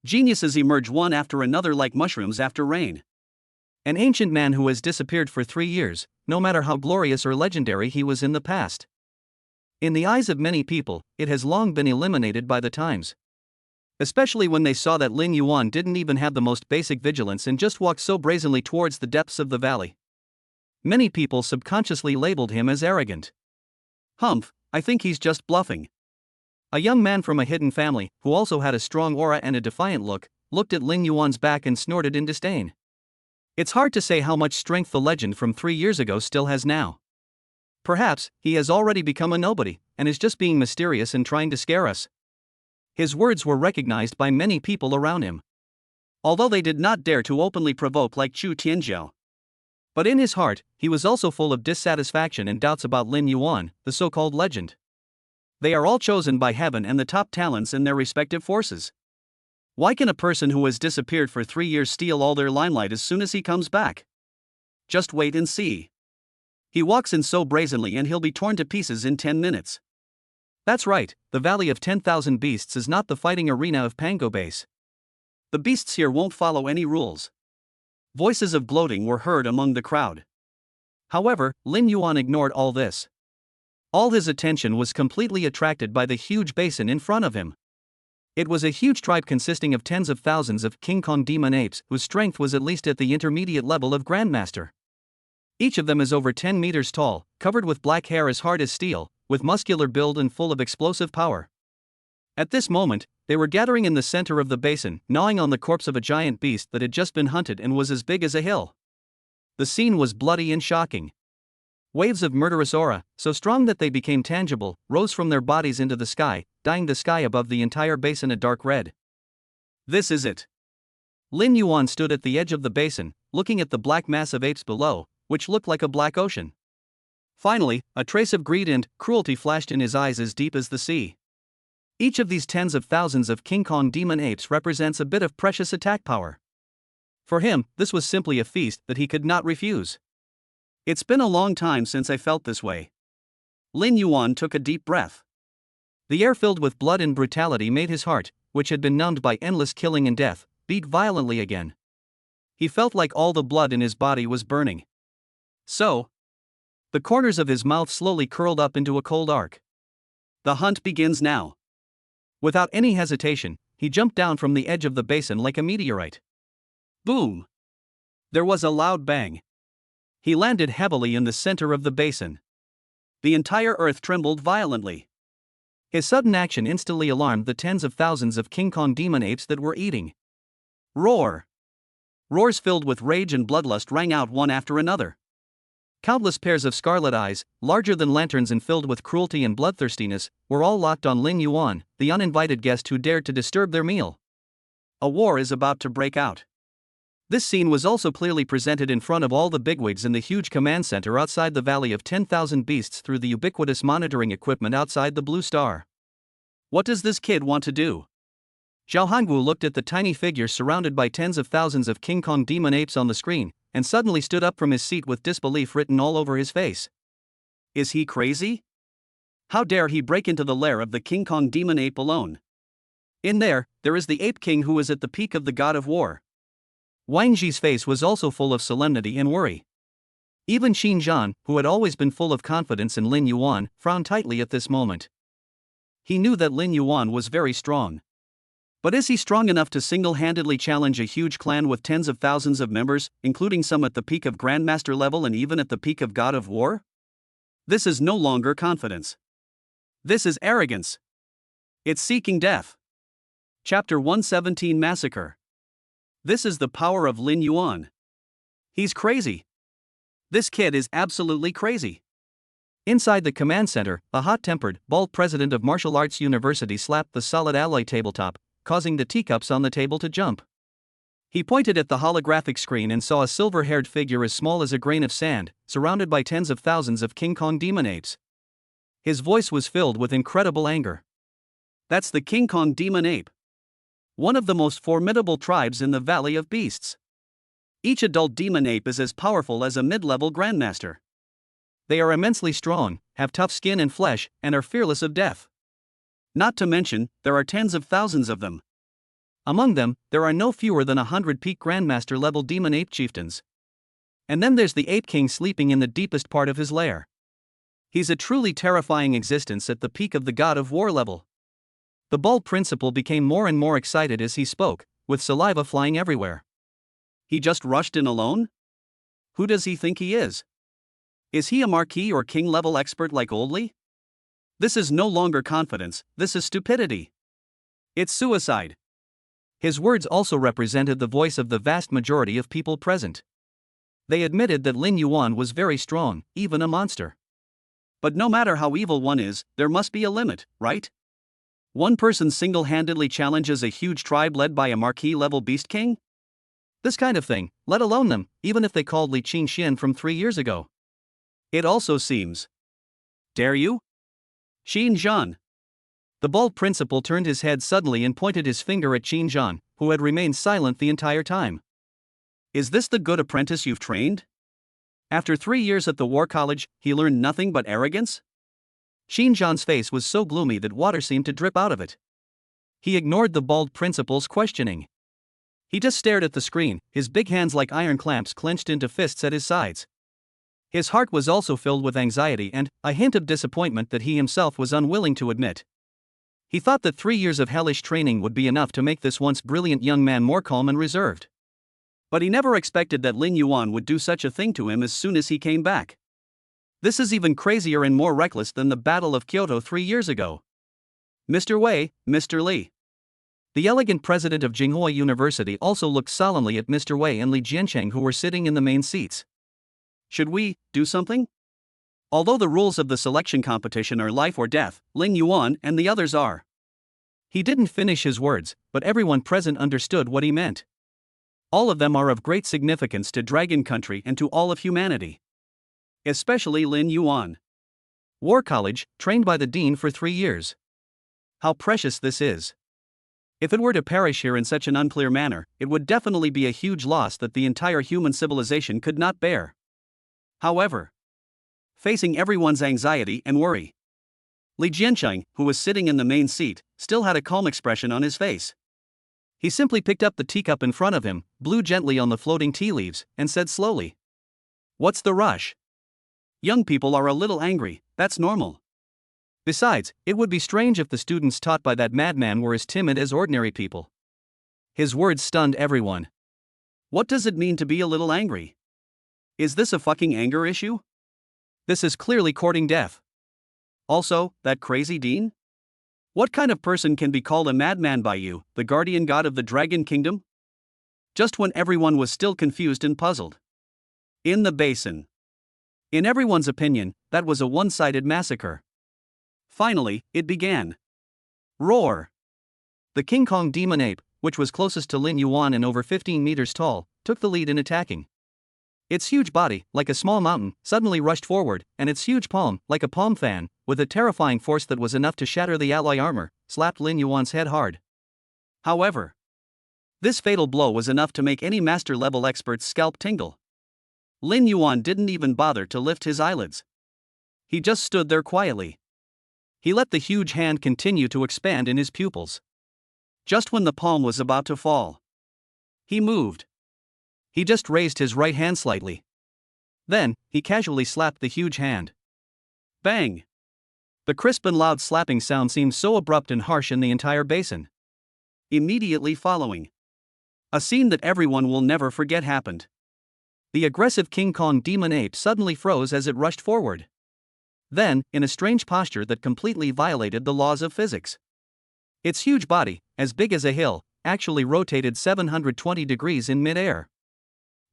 Speaker 1: Geniuses emerge one after another like mushrooms after rain. An ancient man who has disappeared for 3 years, no matter how glorious or legendary he was in the past. In the eyes of many people, it has long been eliminated by the times. Especially when they saw that Lin Yuan didn't even have the most basic vigilance and just walked so brazenly towards the depths of the valley. Many people subconsciously labeled him as arrogant. Humph, I think he's just bluffing. A young man from a hidden family, who also had a strong aura and a defiant look, looked at Lin Yuan's back and snorted in disdain. It's hard to say how much strength the legend from 3 years ago still has now. Perhaps, he has already become a nobody, and is just being mysterious and trying to scare us. His words were recognized by many people around him. Although they did not dare to openly provoke like Chu Tianzhou. But in his heart, he was also full of dissatisfaction and doubts about Lin Yuan, the so-called legend. They are all chosen by heaven and the top talents in their respective forces. Why can a person who has disappeared for 3 years steal all their limelight as soon as he comes back? Just wait and see. He walks in so brazenly and he'll be torn to pieces in 10 minutes. That's right, the Valley of 10,000 Beasts is not the fighting arena of Pango Base. The beasts here won't follow any rules. Voices of gloating were heard among the crowd. However, Lin Yuan ignored all this. All his attention was completely attracted by the huge basin in front of him. It was a huge tribe consisting of tens of thousands of King Kong demon apes whose strength was at least at the intermediate level of Grandmaster. Each of them is over 10 meters tall, covered with black hair as hard as steel, with muscular build and full of explosive power. At this moment, they were gathering in the center of the basin, gnawing on the corpse of a giant beast that had just been hunted and was as big as a hill. The scene was bloody and shocking. Waves of murderous aura, so strong that they became tangible, rose from their bodies into the sky, dyeing the sky above the entire basin a dark red. This is it. Lin Yuan stood at the edge of the basin, looking at the black mass of apes below, which looked like a black ocean. Finally, a trace of greed and cruelty flashed in his eyes as deep as the sea. Each of these tens of thousands of King Kong demon apes represents a bit of precious attack power. For him, this was simply a feast that he could not refuse. It's been a long time since I felt this way. Lin Yuan took a deep breath. The air filled with blood and brutality made his heart, which had been numbed by endless killing and death, beat violently again. He felt like all the blood in his body was burning. So, the corners of his mouth slowly curled up into a cold arc. The hunt begins now. Without any hesitation, he jumped down from the edge of the basin like a meteorite. Boom! There was a loud bang. He landed heavily in the center of the basin. The entire earth trembled violently. His sudden action instantly alarmed the tens of thousands of King Kong demon apes that were eating. Roar! Roars filled with rage and bloodlust rang out one after another. Countless pairs of scarlet eyes, larger than lanterns and filled with cruelty and bloodthirstiness, were all locked on Lin Yuan, the uninvited guest who dared to disturb their meal. A war is about to break out. This scene was also clearly presented in front of all the bigwigs in the huge command center outside the Valley of 10,000 Beasts through the ubiquitous monitoring equipment outside the Blue Star. What does this kid want to do? Zhao Hangwu looked at the tiny figure surrounded by tens of thousands of King Kong demon apes on the screen, and suddenly stood up from his seat with disbelief written all over his face. Is he crazy? How dare he break into the lair of the King Kong demon ape alone? In there is the ape king who is at the peak of the god of war. Wang Ji's face was also full of solemnity and worry. Even Xin Zhan, who had always been full of confidence in Lin Yuan, frowned tightly at this moment. He knew that Lin Yuan was very strong. But is he strong enough to single-handedly challenge a huge clan with tens of thousands of members, including some at the peak of Grandmaster level and even at the peak of God of War? This is no longer confidence. This is arrogance. It's seeking death. Chapter 117 Massacre. This is the power of Lin Yuan. He's crazy. This kid is absolutely crazy. Inside the command center, a hot-tempered, bald president of Martial Arts University slapped the solid alloy tabletop, causing the teacups on the table to jump. He pointed at the holographic screen and saw a silver-haired figure as small as a grain of sand, surrounded by tens of thousands of King Kong demon apes. His voice was filled with incredible anger. That's the King Kong demon ape. One of the most formidable tribes in the Valley of Beasts. Each adult demon ape is as powerful as a mid-level grandmaster. They are immensely strong, have tough skin and flesh, and are fearless of death. Not to mention, there are tens of thousands of them. Among them, there are no fewer than 100 peak grandmaster level demon ape chieftains. And then there's the ape king sleeping in the deepest part of his lair. He's a truly terrifying existence at the peak of the God of War level. The bald principal became more and more excited as he spoke, with saliva flying everywhere. He just rushed in alone? Who does he think he is? Is he a marquis or king level expert like Oldley? This is no longer confidence, this is stupidity. It's suicide. His words also represented the voice of the vast majority of people present. They admitted that Lin Yuan was very strong, even a monster. But no matter how evil one is, there must be a limit, right? One person single-handedly challenges a huge tribe led by a marquis-level beast king? This kind of thing, let alone them, even if they called Li Qingxian from 3 years ago. It also seems. Dare you? Qin Zhan. The bald principal turned his head suddenly and pointed his finger at Qin Zhan, who had remained silent the entire time. Is this the good apprentice you've trained? After 3 years at the War College, he learned nothing but arrogance? Qin Zhan's face was so gloomy that water seemed to drip out of it. He ignored the bald principal's questioning. He just stared at the screen, his big hands like iron clamps clenched into fists at his sides. His heart was also filled with anxiety and a hint of disappointment that he himself was unwilling to admit. He thought that 3 years of hellish training would be enough to make this once brilliant young man more calm and reserved. But he never expected that Lin Yuan would do such a thing to him as soon as he came back. This is even crazier and more reckless than the Battle of Kyoto 3 years ago. Mr. Wei, Mr. Li. The elegant president of Jinghua University also looked solemnly at Mr. Wei and Li Jiancheng, who were sitting in the main seats. Should we do something? Although the rules of the selection competition are life or death, Lin Yuan and the others are. He didn't finish his words, but everyone present understood what he meant. All of them are of great significance to Dragon Country and to all of humanity. Especially Lin Yuan. War College, trained by the dean for 3 years. How precious this is. If it were to perish here in such an unclear manner, it would definitely be a huge loss that the entire human civilization could not bear. However, facing everyone's anxiety and worry, Li Jiancheng, who was sitting in the main seat, still had a calm expression on his face. He simply picked up the teacup in front of him, blew gently on the floating tea leaves, and said slowly, "What's the rush? Young people are a little angry, that's normal. Besides, it would be strange if the students taught by that madman were as timid as ordinary people." His words stunned everyone. What does it mean to be a little angry? Is this a fucking anger issue? This is clearly courting death. Also, that crazy dean? What kind of person can be called a madman by you, the guardian god of the Dragon Kingdom? Just when everyone was still confused and puzzled. In the basin. In everyone's opinion, that was a one-sided massacre. Finally, it began. Roar! The King Kong demon ape, which was closest to Lin Yuan and over 15 meters tall, took the lead in attacking. Its huge body, like a small mountain, suddenly rushed forward, and its huge palm, like a palm fan, with a terrifying force that was enough to shatter the alloy armor, slapped Lin Yuan's head hard. However, this fatal blow was enough to make any master-level expert's scalp tingle. Lin Yuan didn't even bother to lift his eyelids. He just stood there quietly. He let the huge hand continue to expand in his pupils. Just when the palm was about to fall, he moved. He just raised his right hand slightly. Then, he casually slapped the huge hand. Bang! The crisp and loud slapping sound seemed so abrupt and harsh in the entire basin. Immediately following, a scene that everyone will never forget happened. The aggressive King Kong demon ape suddenly froze as it rushed forward. Then, in a strange posture that completely violated the laws of physics, its huge body, as big as a hill, actually rotated 720 degrees in midair.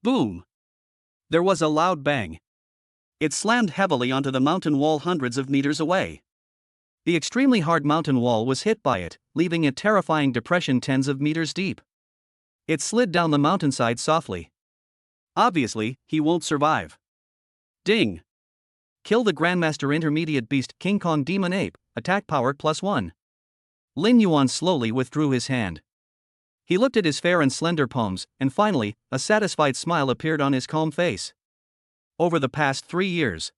Speaker 1: Boom! There was a loud bang. It slammed heavily onto the mountain wall hundreds of meters away. The extremely hard mountain wall was hit by it, leaving a terrifying depression tens of meters deep. It slid down the mountainside softly. Obviously, he won't survive. Ding! Kill the Grandmaster Intermediate Beast King Kong Demon Ape, attack power +1. Lin Yuan slowly withdrew his hand. He looked at his fair and slender palms, and finally, a satisfied smile appeared on his calm face. Over the past 3 years,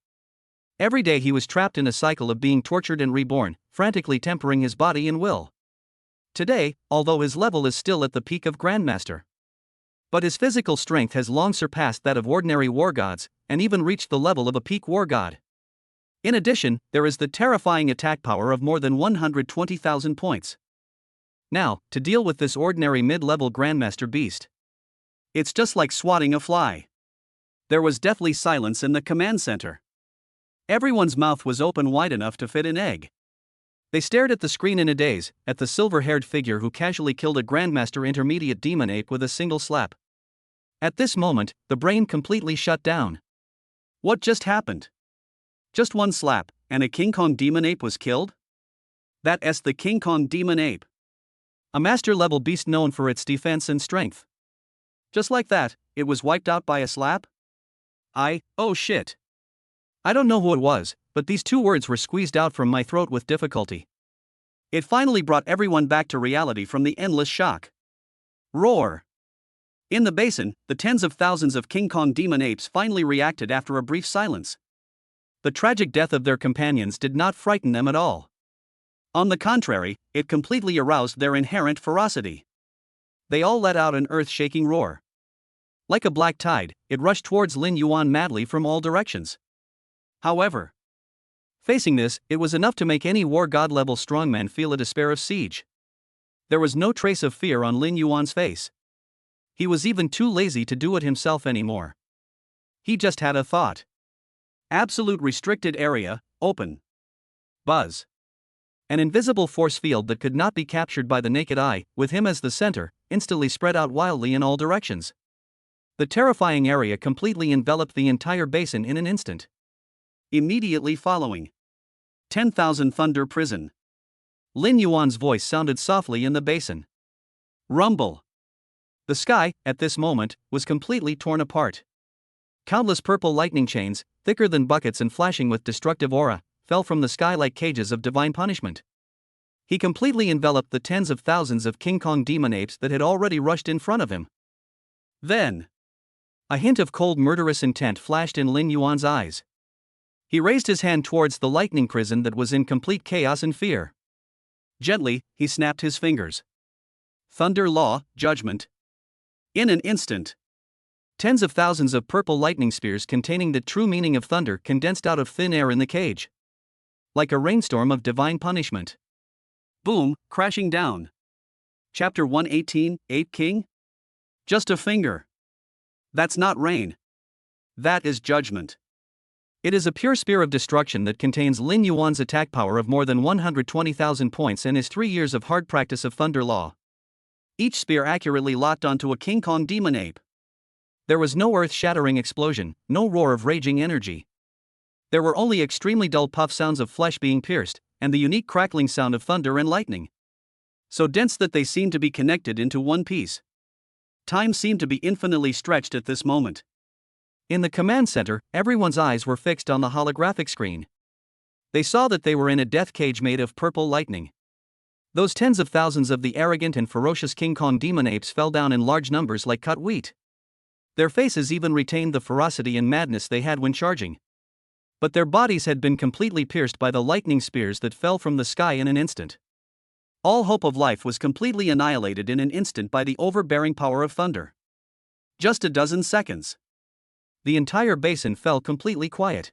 Speaker 1: every day he was trapped in a cycle of being tortured and reborn, frantically tempering his body and will. Today, although his level is still at the peak of Grandmaster, but his physical strength has long surpassed that of ordinary war gods, and even reached the level of a peak war god. In addition, there is the terrifying attack power of more than 120,000 points. Now, to deal with this ordinary mid-level Grandmaster beast, it's just like swatting a fly. There was deathly silence in the command center. Everyone's mouth was open wide enough to fit an egg. They stared at the screen in a daze, at the silver-haired figure who casually killed a Grandmaster Intermediate Demon Ape with a single slap. At this moment, the brain completely shut down. What just happened? Just one slap, and a King Kong Demon Ape was killed? That's the King Kong Demon Ape, a master-level beast known for its defense and strength. Just like that, it was wiped out by a slap? Oh shit. I don't know who it was, but these 2 words were squeezed out from my throat with difficulty. It finally brought everyone back to reality from the endless shock. Roar! In the basin, the tens of thousands of King Kong demon apes finally reacted after a brief silence. The tragic death of their companions did not frighten them at all. On the contrary, it completely aroused their inherent ferocity. They all let out an earth-shaking roar. Like a black tide, it rushed towards Lin Yuan madly from all directions. However, facing this, it was enough to make any war god-level strongman feel a despair of siege. There was no trace of fear on Lin Yuan's face. He was even too lazy to do it himself anymore. He just had a thought. Absolute restricted area, open. Buzz. An invisible force field that could not be captured by the naked eye, with him as the center, instantly spread out wildly in all directions. The terrifying area completely enveloped the entire basin in an instant. Immediately following, 10,000 Thunder Prison. Lin Yuan's voice sounded softly in the basin. Rumble. The sky, at this moment, was completely torn apart. Countless purple lightning chains, thicker than buckets and flashing with destructive aura, fell from the sky like cages of divine punishment. He completely enveloped the tens of thousands of King Kong demon apes that had already rushed in front of him. Then, a hint of cold murderous intent flashed in Lin Yuan's eyes. He raised his hand towards the lightning prison that was in complete chaos and fear. Gently, he snapped his fingers. Thunder Law, Judgment. In an instant, tens of thousands of purple lightning spears containing the true meaning of thunder condensed out of thin air in the cage. Like a rainstorm of divine punishment. Boom, crashing down. Chapter 118, Ape King? Just a finger. That's not rain. That is judgment. It is a pure spear of destruction that contains Lin Yuan's attack power of more than 120,000 points and his 3 years of hard practice of Thunder Law. Each spear accurately locked onto a King Kong demon ape. There was no earth-shattering explosion, no roar of raging energy. There were only extremely dull puff sounds of flesh being pierced, and the unique crackling sound of thunder and lightning. So dense that they seemed to be connected into one piece. Time seemed to be infinitely stretched at this moment. In the command center, everyone's eyes were fixed on the holographic screen. They saw that they were in a death cage made of purple lightning. Those tens of thousands of the arrogant and ferocious King Kong demon apes fell down in large numbers like cut wheat. Their faces even retained the ferocity and madness they had when charging. But their bodies had been completely pierced by the lightning spears that fell from the sky in an instant. All hope of life was completely annihilated in an instant by the overbearing power of thunder. Just a dozen seconds. The entire basin fell completely quiet.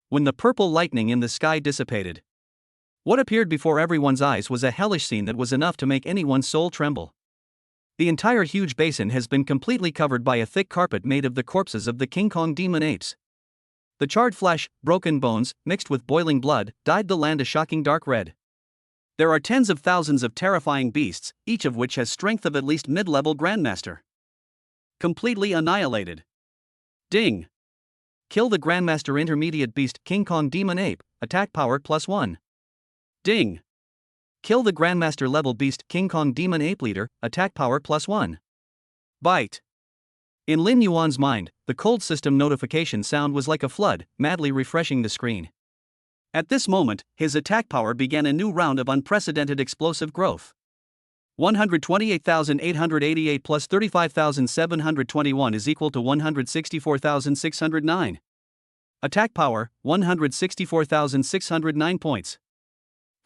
Speaker 1: When the purple lightning in the sky dissipated, What appeared before everyone's eyes was a hellish scene that was enough to make anyone's soul tremble. The entire huge basin has been completely covered by a thick carpet made of the corpses of the King Kong demon apes. The charred flesh, broken bones, mixed with boiling blood, dyed the land a shocking dark red. There are tens of thousands of terrifying beasts, each of which has strength of at least mid-level Grandmaster. Completely annihilated. Ding! Kill the Grandmaster Intermediate Beast King Kong Demon Ape, attack power +1. Ding! Kill the Grandmaster Level Beast King Kong Demon Ape Leader, attack power +1. Bite! In Lin Yuan's mind, the cold system notification sound was like a flood, madly refreshing the screen. At this moment, his attack power began a new round of unprecedented explosive growth. 128,888 plus 35,721 is equal to 164,609. Attack power, 164,609 points.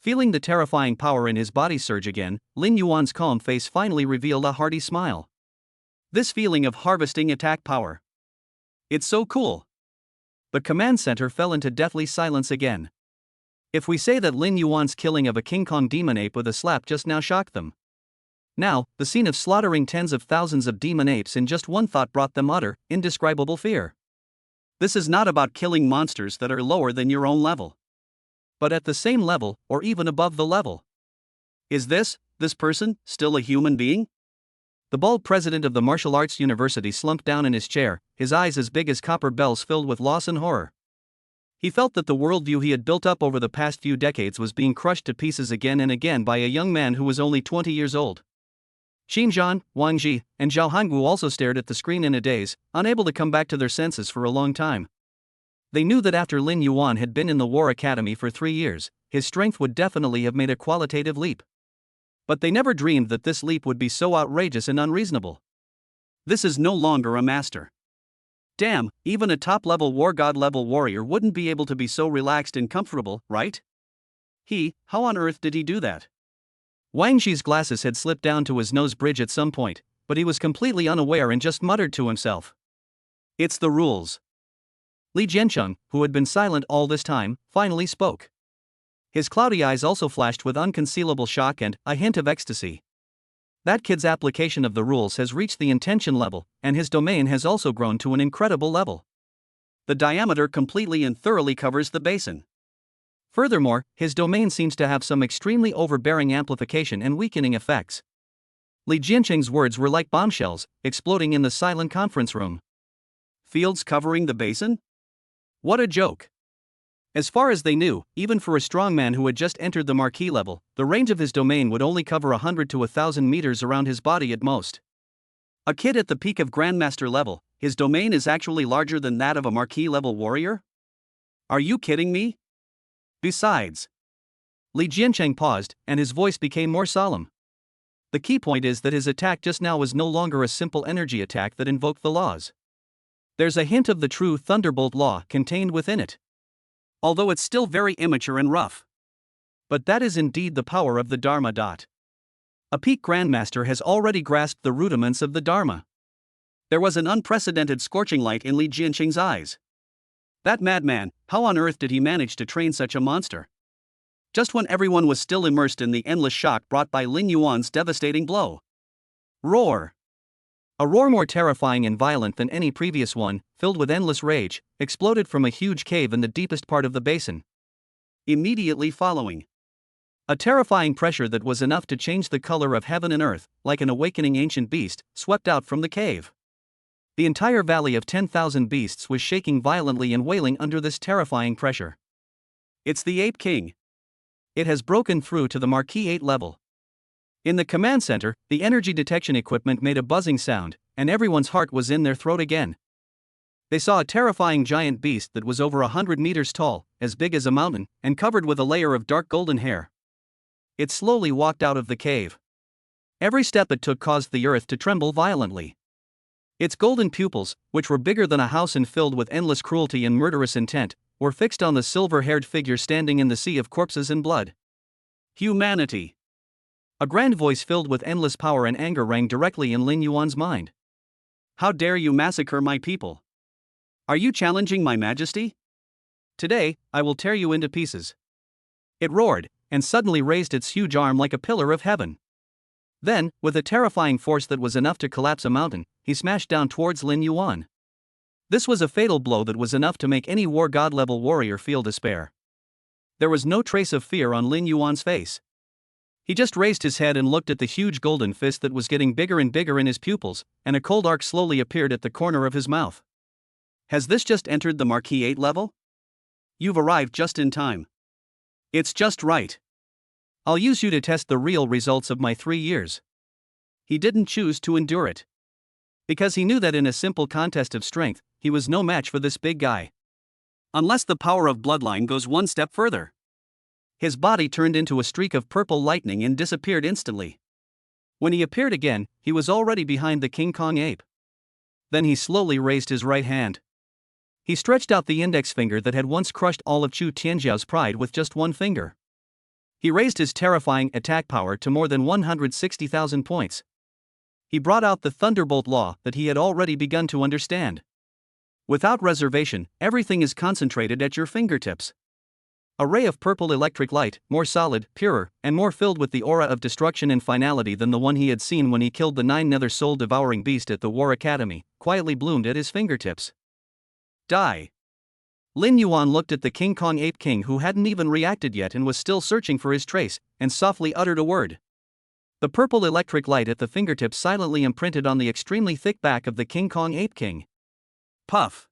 Speaker 1: Feeling the terrifying power in his body surge again, Lin Yuan's calm face finally revealed a hearty smile. This feeling of harvesting attack power. It's so cool. The command center fell into deathly silence again. If we say that Lin Yuan's killing of a King Kong demon ape with a slap just now shocked them. Now, the scene of slaughtering tens of thousands of demon apes in just one thought brought them utter, indescribable fear. This is not about killing monsters that are lower than your own level, but at the same level, or even above the level. Is this person, still a human being? The bald president of the martial arts university slumped down in his chair, his eyes as big as copper bells filled with loss and horror. He felt that the worldview he had built up over the past few decades was being crushed to pieces again and again by a young man who was only 20 years old. Xinjian, Wang Ji, and Zhao Hangu also stared at the screen in a daze, unable to come back to their senses for a long time. They knew that after Lin Yuan had been in the War Academy for 3 years, his strength would definitely have made a qualitative leap. But they never dreamed that this leap would be so outrageous and unreasonable. This is no longer a master. Damn, even a top-level war god-level warrior wouldn't be able to be so relaxed and comfortable, right? How on earth did he do that? Wang Ji's glasses had slipped down to his nose bridge at some point, but he was completely unaware and just muttered to himself. It's the rules. Li Jiancheng, who had been silent all this time, finally spoke. His cloudy eyes also flashed with unconcealable shock and a hint of ecstasy. That kid's application of the rules has reached the intention level, and his domain has also grown to an incredible level. The diameter completely and thoroughly covers the basin. Furthermore, his domain seems to have some extremely overbearing amplification and weakening effects. Li Jiancheng's words were like bombshells, exploding in the silent conference room. Fields covering the basin? What a joke. As far as they knew, even for a strong man who had just entered the marquee level, the range of his domain would only cover 100 to 1,000 meters around his body at most. A kid at the peak of Grandmaster level, his domain is actually larger than that of a marquee level warrior? Are you kidding me? Besides. Li Jiancheng paused, and his voice became more solemn. The key point is that his attack just now was no longer a simple energy attack that invoked the laws. There's a hint of the true Thunderbolt law contained within it. Although it's still very immature and rough. But that is indeed the power of the Dharma. A peak Grandmaster has already grasped the rudiments of the Dharma. There was an unprecedented scorching light in Li Jiancheng's eyes. That madman, how on earth did he manage to train such a monster? Just when everyone was still immersed in the endless shock brought by Lin Yuan's devastating blow. Roar! A roar more terrifying and violent than any previous one, filled with endless rage, exploded from a huge cave in the deepest part of the basin. Immediately following, a terrifying pressure that was enough to change the color of heaven and earth, like an awakening ancient beast, swept out from the cave. The entire valley of 10,000 beasts was shaking violently and wailing under this terrifying pressure. It's the Ape King. It has broken through to the Marquee 8 level. In the command center, the energy detection equipment made a buzzing sound, and everyone's heart was in their throat again. They saw a terrifying giant beast that was over 100 meters tall, as big as a mountain, and covered with a layer of dark golden hair. It slowly walked out of the cave. Every step it took caused the earth to tremble violently. Its golden pupils, which were bigger than a house and filled with endless cruelty and murderous intent, were fixed on the silver-haired figure standing in the sea of corpses and blood. Humanity. A grand voice filled with endless power and anger rang directly in Lin Yuan's mind. How dare you massacre my people? Are you challenging my majesty? Today, I will tear you into pieces. It roared, and suddenly raised its huge arm like a pillar of heaven. Then, with a terrifying force that was enough to collapse a mountain, he smashed down towards Lin Yuan. This was a fatal blow that was enough to make any war god-level warrior feel despair. There was no trace of fear on Lin Yuan's face. He just raised his head and looked at the huge golden fist that was getting bigger and bigger in his pupils, and a cold arc slowly appeared at the corner of his mouth. Has this just entered the Marquis 8 level? You've arrived just in time. It's just right. I'll use you to test the real results of my 3 years. He didn't choose to endure it. Because he knew that in a simple contest of strength, he was no match for this big guy. Unless the power of bloodline goes one step further. His body turned into a streak of purple lightning and disappeared instantly. When he appeared again, he was already behind the King Kong ape. Then he slowly raised his right hand. He stretched out the index finger that had once crushed all of Chu Tianjiao's pride with just one finger. He raised his terrifying attack power to more than 160,000 points. He brought out the Thunderbolt law that he had already begun to understand. Without reservation, everything is concentrated at your fingertips. A ray of purple electric light, more solid, purer, and more filled with the aura of destruction and finality than the one he had seen when he killed the 9 nether soul-devouring beast at the War Academy, quietly bloomed at his fingertips. Die. Lin Yuan looked at the King Kong ape king who hadn't even reacted yet and was still searching for his trace, and softly uttered a word. The purple electric light at the fingertips silently imprinted on the extremely thick back of the King Kong ape king. Puff.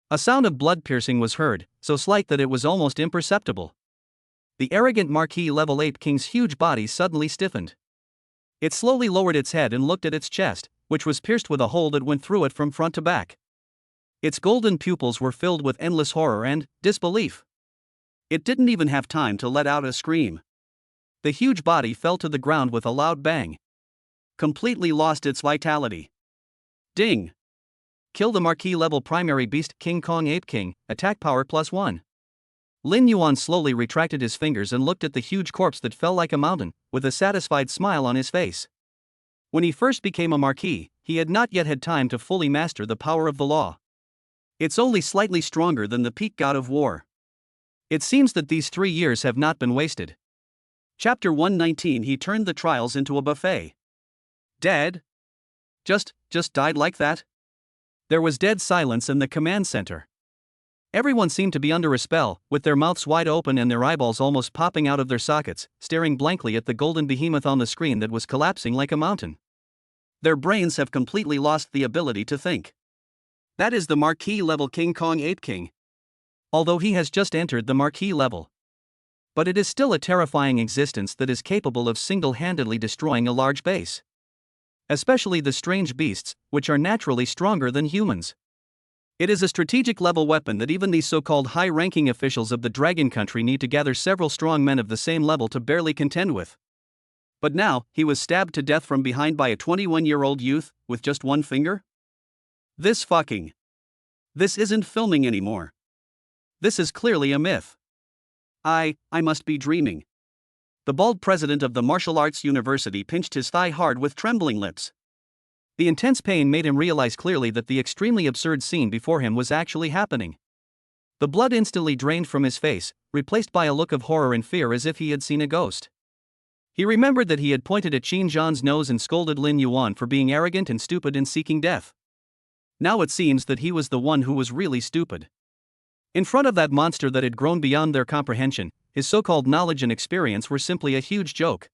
Speaker 1: A sound of blood piercing was heard, so slight that it was almost imperceptible. The arrogant Marquis level ape king's huge body suddenly stiffened. It slowly lowered its head and looked at its chest, which was pierced with a hole that went through it from front to back. Its golden pupils were filled with endless horror and disbelief. It didn't even have time to let out a scream. The huge body fell to the ground with a loud bang. Completely lost its vitality. Ding! Kill the Marquis level primary beast King Kong ape king, attack power +1. Lin Yuan slowly retracted his fingers and looked at the huge corpse that fell like a mountain, with a satisfied smile on his face. When he first became a Marquis, he had not yet had time to fully master the power of the law. It's only slightly stronger than the peak god of war. It seems that these 3 years have not been wasted. Chapter 119. He turned the trials into a buffet. Dead? Just died like that? There was dead silence in the command center. Everyone seemed to be under a spell, with their mouths wide open and their eyeballs almost popping out of their sockets, staring blankly at the golden behemoth on the screen that was collapsing like a mountain. Their brains have completely lost the ability to think. That is the Marquis level King Kong ape king. Although he has just entered the Marquis level. But it is still a terrifying existence that is capable of single-handedly destroying a large base. Especially the strange beasts, which are naturally stronger than humans. It is a strategic level weapon that even these so-called high-ranking officials of the Dragon Country need to gather several strong men of the same level to barely contend with. But now, he was stabbed to death from behind by a 21-year-old youth, with just one finger? This isn't filming anymore. This is clearly a myth. I must be dreaming. The bald president of the martial arts university pinched his thigh hard with trembling lips. The intense pain made him realize clearly that the extremely absurd scene before him was actually happening. The blood instantly drained from his face, replaced by a look of horror and fear as if he had seen a ghost. He remembered that he had pointed at Qin Zhan's nose and scolded Lin Yuan for being arrogant and stupid in seeking death. Now it seems that he was the one who was really stupid. In front of that monster that had grown beyond their comprehension, his so-called knowledge and experience were simply a huge joke.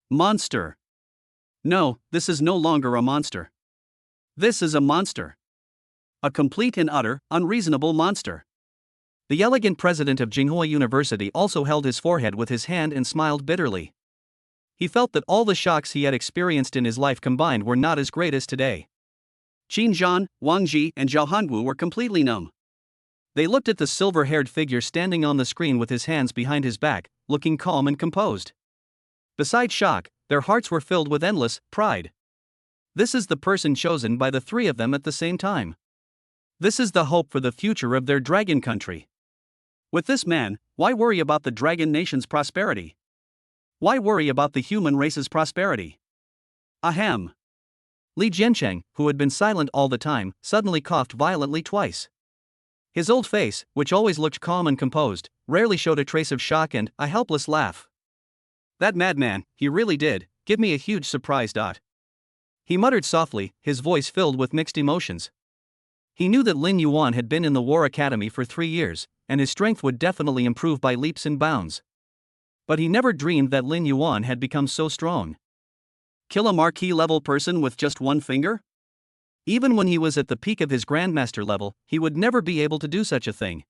Speaker 1: Monster. No, this is no longer a monster. This is a monster. A complete and utter, unreasonable monster. The elegant president of Jinghua University also held his forehead with his hand and smiled bitterly. He felt that all the shocks he had experienced in his life combined were not as great as today. Qin Zhan, Wang Ji, and Zhao Hanwu were completely numb. They looked at the silver-haired figure standing on the screen with his hands behind his back, looking calm and composed. Besides shock, their hearts were filled with endless pride. This is the person chosen by the 3 of them at the same time. This is the hope for the future of their dragon country. With this man, why worry about the dragon nation's prosperity? Why worry about the human race's prosperity? Ahem. Li Jiancheng, who had been silent all the time, suddenly coughed violently twice. His old face, which always looked calm and composed, rarely showed a trace of shock and a helpless laugh. That madman, he really did give me a huge surprise. He muttered softly, his voice filled with mixed emotions. He knew that Lin Yuan had been in the War Academy for 3 years, and his strength would definitely improve by leaps and bounds. But he never dreamed that Lin Yuan had become so strong. Kill a marquee level person with just one finger? Even when he was at the peak of his Grandmaster level, he would never be able to do such a thing.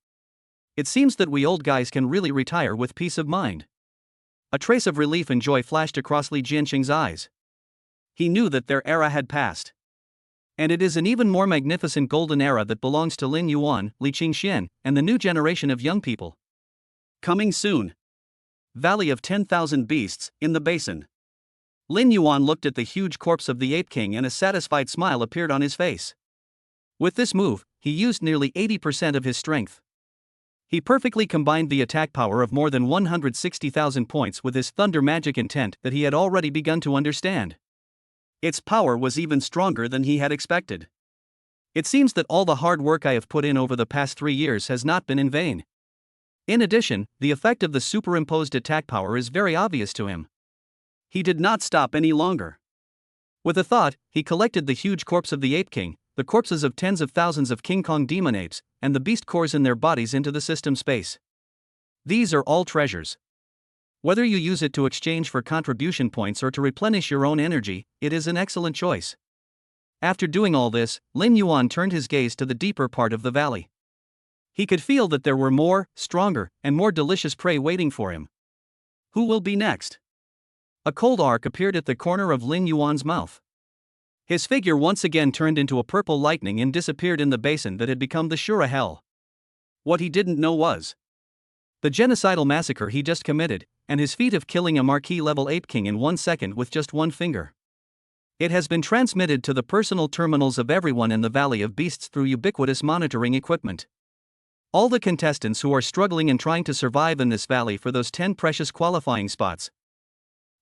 Speaker 1: It seems that we old guys can really retire with peace of mind. A trace of relief and joy flashed across Li Jianqing's eyes. He knew that their era had passed. And it is an even more magnificent golden era that belongs to Lin Yuan, Li Qingxian, and the new generation of young people. Coming soon. Valley of 10,000 Beasts, in the basin. Lin Yuan looked at the huge corpse of the Ape King and a satisfied smile appeared on his face. With this move, he used nearly 80% of his strength. He perfectly combined the attack power of more than 160,000 points with his thunder magic intent that he had already begun to understand. Its power was even stronger than he had expected. It seems that all the hard work I have put in over the past 3 years has not been in vain. In addition, the effect of the superimposed attack power is very obvious to him. He did not stop any longer. With a thought, he collected the huge corpse of the Ape King, the corpses of tens of thousands of King Kong demon apes, and the beast cores in their bodies into the system space. These are all treasures. Whether you use it to exchange for contribution points or to replenish your own energy, it is an excellent choice. After doing all this, Lin Yuan turned his gaze to the deeper part of the valley. He could feel that there were more, stronger, and more delicious prey waiting for him. Who will be next? A cold arc appeared at the corner of Lin Yuan's mouth. His figure once again turned into a purple lightning and disappeared in the basin that had become the Shura Hell. What he didn't know was the genocidal massacre he just committed, and his feat of killing a marquee-level Ape King in 1 second with just one finger. It has been transmitted to the personal terminals of everyone in the Valley of Beasts through ubiquitous monitoring equipment. All the contestants who are struggling and trying to survive in this valley for those 10 precious qualifying spots.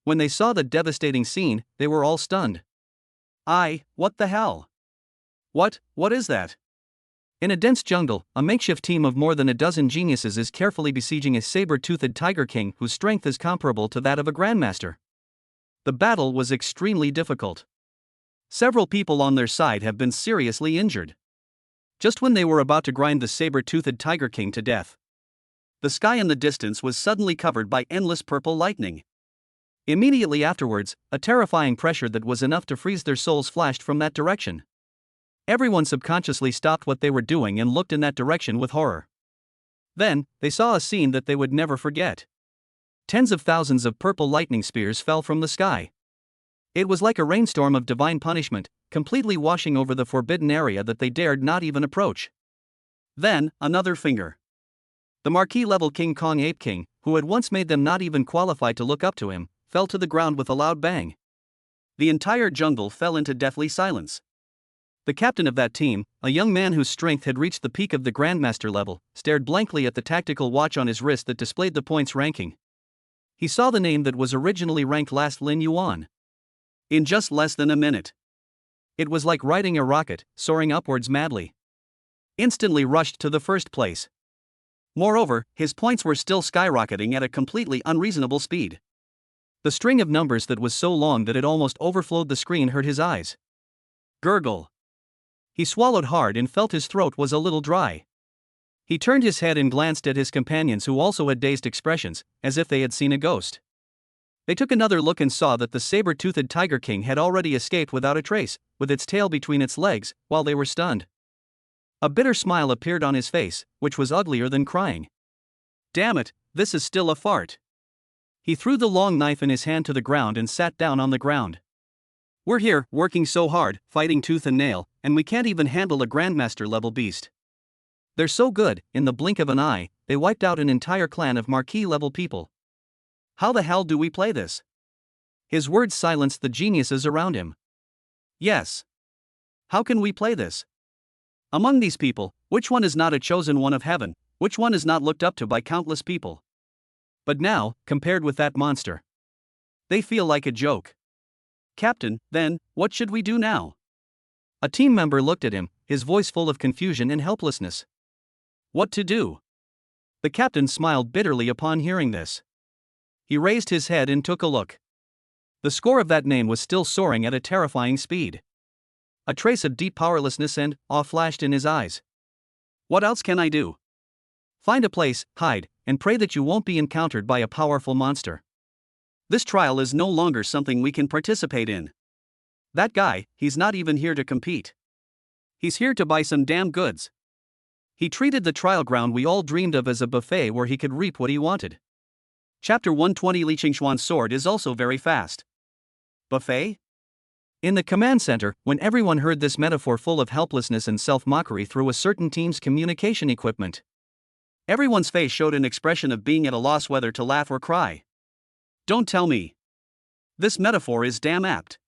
Speaker 1: When they saw the devastating scene, they were all stunned. What the hell? What is that? In a dense jungle, a makeshift team of more than a dozen geniuses is carefully besieging a saber-toothed Tiger King whose strength is comparable to that of a Grandmaster. The battle was extremely difficult. Several people on their side have been seriously injured. Just when they were about to grind the saber-toothed Tiger King to death, the sky in the distance was suddenly covered by endless purple lightning. Immediately afterwards, a terrifying pressure that was enough to freeze their souls flashed from that direction. Everyone subconsciously stopped what they were doing and looked in that direction with horror. Then, they saw a scene that they would never forget. Tens of thousands of purple lightning spears fell from the sky. It was like a rainstorm of divine punishment, completely washing over the forbidden area that they dared not even approach. Then, another finger. The marquee-level King Kong Ape King, who had once made them not even qualified to look up to him, fell to the ground with a loud bang. The entire jungle fell into deathly silence. The captain of that team, a young man whose strength had reached the peak of the Grandmaster level, stared blankly at the tactical watch on his wrist that displayed the points ranking. He saw the name that was originally ranked last, Lin Yuan. In just less than a minute. It was like riding a rocket, soaring upwards madly. Instantly rushed to the first place. Moreover, his points were still skyrocketing at a completely unreasonable speed. The string of numbers that was so long that it almost overflowed the screen hurt his eyes. Gurgle. He swallowed hard and felt his throat was a little dry. He turned his head and glanced at his companions who also had dazed expressions, as if they had seen a ghost. They took another look and saw that the saber-toothed Tiger King had already escaped without a trace, with its tail between its legs, while they were stunned. A bitter smile appeared on his face, which was uglier than crying. Damn it, this is still a fart. He threw the long knife in his hand to the ground and sat down on the ground. We're here, working so hard, fighting tooth and nail, and we can't even handle a Grandmaster-level beast. They're so good, in the blink of an eye, they wiped out an entire clan of marquee-level people. How the hell do we play this? His words silenced the geniuses around him. Yes. How can we play this? Among these people, which one is not a chosen one of heaven, which one is not looked up to by countless people? But now, compared with that monster, they feel like a joke. Captain, then, what should we do now? A team member looked at him, his voice full of confusion and helplessness. What to do? The captain smiled bitterly upon hearing this. He raised his head and took a look. The score of that name was still soaring at a terrifying speed. A trace of deep powerlessness and awe flashed in his eyes. What else can I do? Find a place, hide, and pray that you won't be encountered by a powerful monster. This trial is no longer something we can participate in. That guy, he's not even here to compete. He's here to buy some damn goods. He treated the trial ground we all dreamed of as a buffet where he could reap what he wanted. Chapter 120 Li Qingshuan's sword is also very fast. Buffet? In the command center, when everyone heard this metaphor full of helplessness and self-mockery through a certain team's communication equipment, everyone's face showed an expression of being at a loss whether to laugh or cry. Don't tell me. This metaphor is damn apt.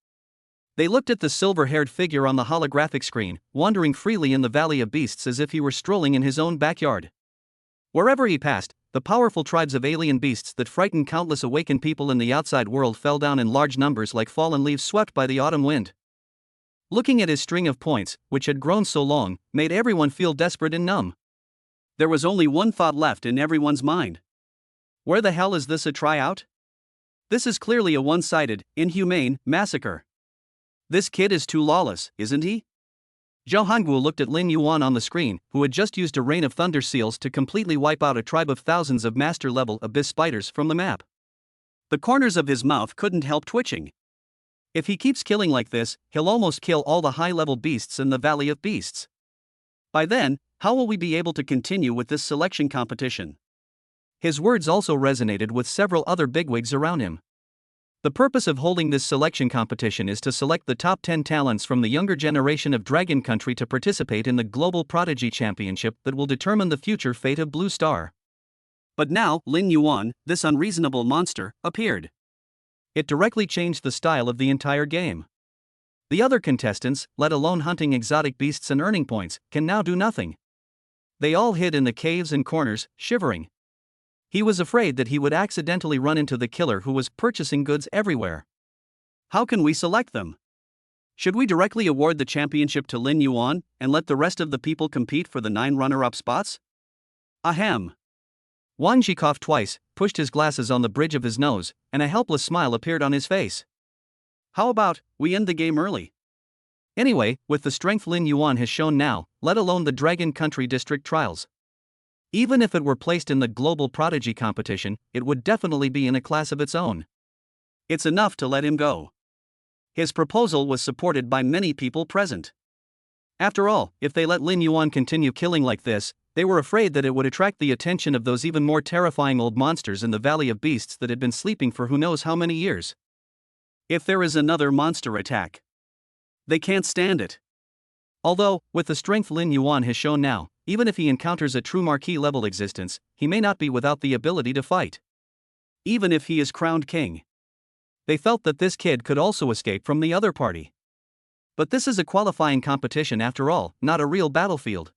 Speaker 1: They looked at the silver-haired figure on the holographic screen, wandering freely in the Valley of Beasts as if he were strolling in his own backyard. Wherever he passed, the powerful tribes of alien beasts that frightened countless awakened people in the outside world fell down in large numbers like fallen leaves swept by the autumn wind. Looking at his string of points, which had grown so long, made everyone feel desperate and numb. There was only one thought left in everyone's mind. Where the hell is this a tryout? This is clearly a one-sided, inhumane massacre. This kid is too lawless, isn't he? Zhao Hanguo looked at Lin Yuan on the screen, who had just used a rain of thunder seals to completely wipe out a tribe of thousands of master-level abyss spiders from the map. The corners of his mouth couldn't help twitching. If he keeps killing like this, he'll almost kill all the high-level beasts in the Valley of Beasts. By then, how will we be able to continue with this selection competition? His words also resonated with several other bigwigs around him. The purpose of holding this selection competition is to select the top 10 talents from the younger generation of Dragon Country to participate in the Global Prodigy Championship that will determine the future fate of Blue Star. But now, Lin Yuan, this unreasonable monster, appeared. It directly changed the style of the entire game. The other contestants, let alone hunting exotic beasts and earning points, can now do nothing. They all hid in the caves and corners, shivering. He was afraid that he would accidentally run into the killer who was purchasing goods everywhere. How can we select them? Should we directly award the championship to Lin Yuan and let the rest of the people compete for the 9 runner-up spots? Ahem. Wang Ji coughed twice, pushed his glasses on the bridge of his nose, and a helpless smile appeared on his face. How about, we end the game early? Anyway, with the strength Lin Yuan has shown now, let alone the Dragon Country District trials. Even if it were placed in the Global Prodigy competition, it would definitely be in a class of its own. It's enough to let him go. His proposal was supported by many people present. After all, if they let Lin Yuan continue killing like this, they were afraid that it would attract the attention of those even more terrifying old monsters in the Valley of Beasts that had been sleeping for who knows how many years. If there is another monster attack, they can't stand it. Although, with the strength Lin Yuan has shown now, even if he encounters a true marquee-level existence, he may not be without the ability to fight. Even if he is crowned king. They felt that this kid could also escape from the other party. But this is a qualifying competition after all, not a real battlefield.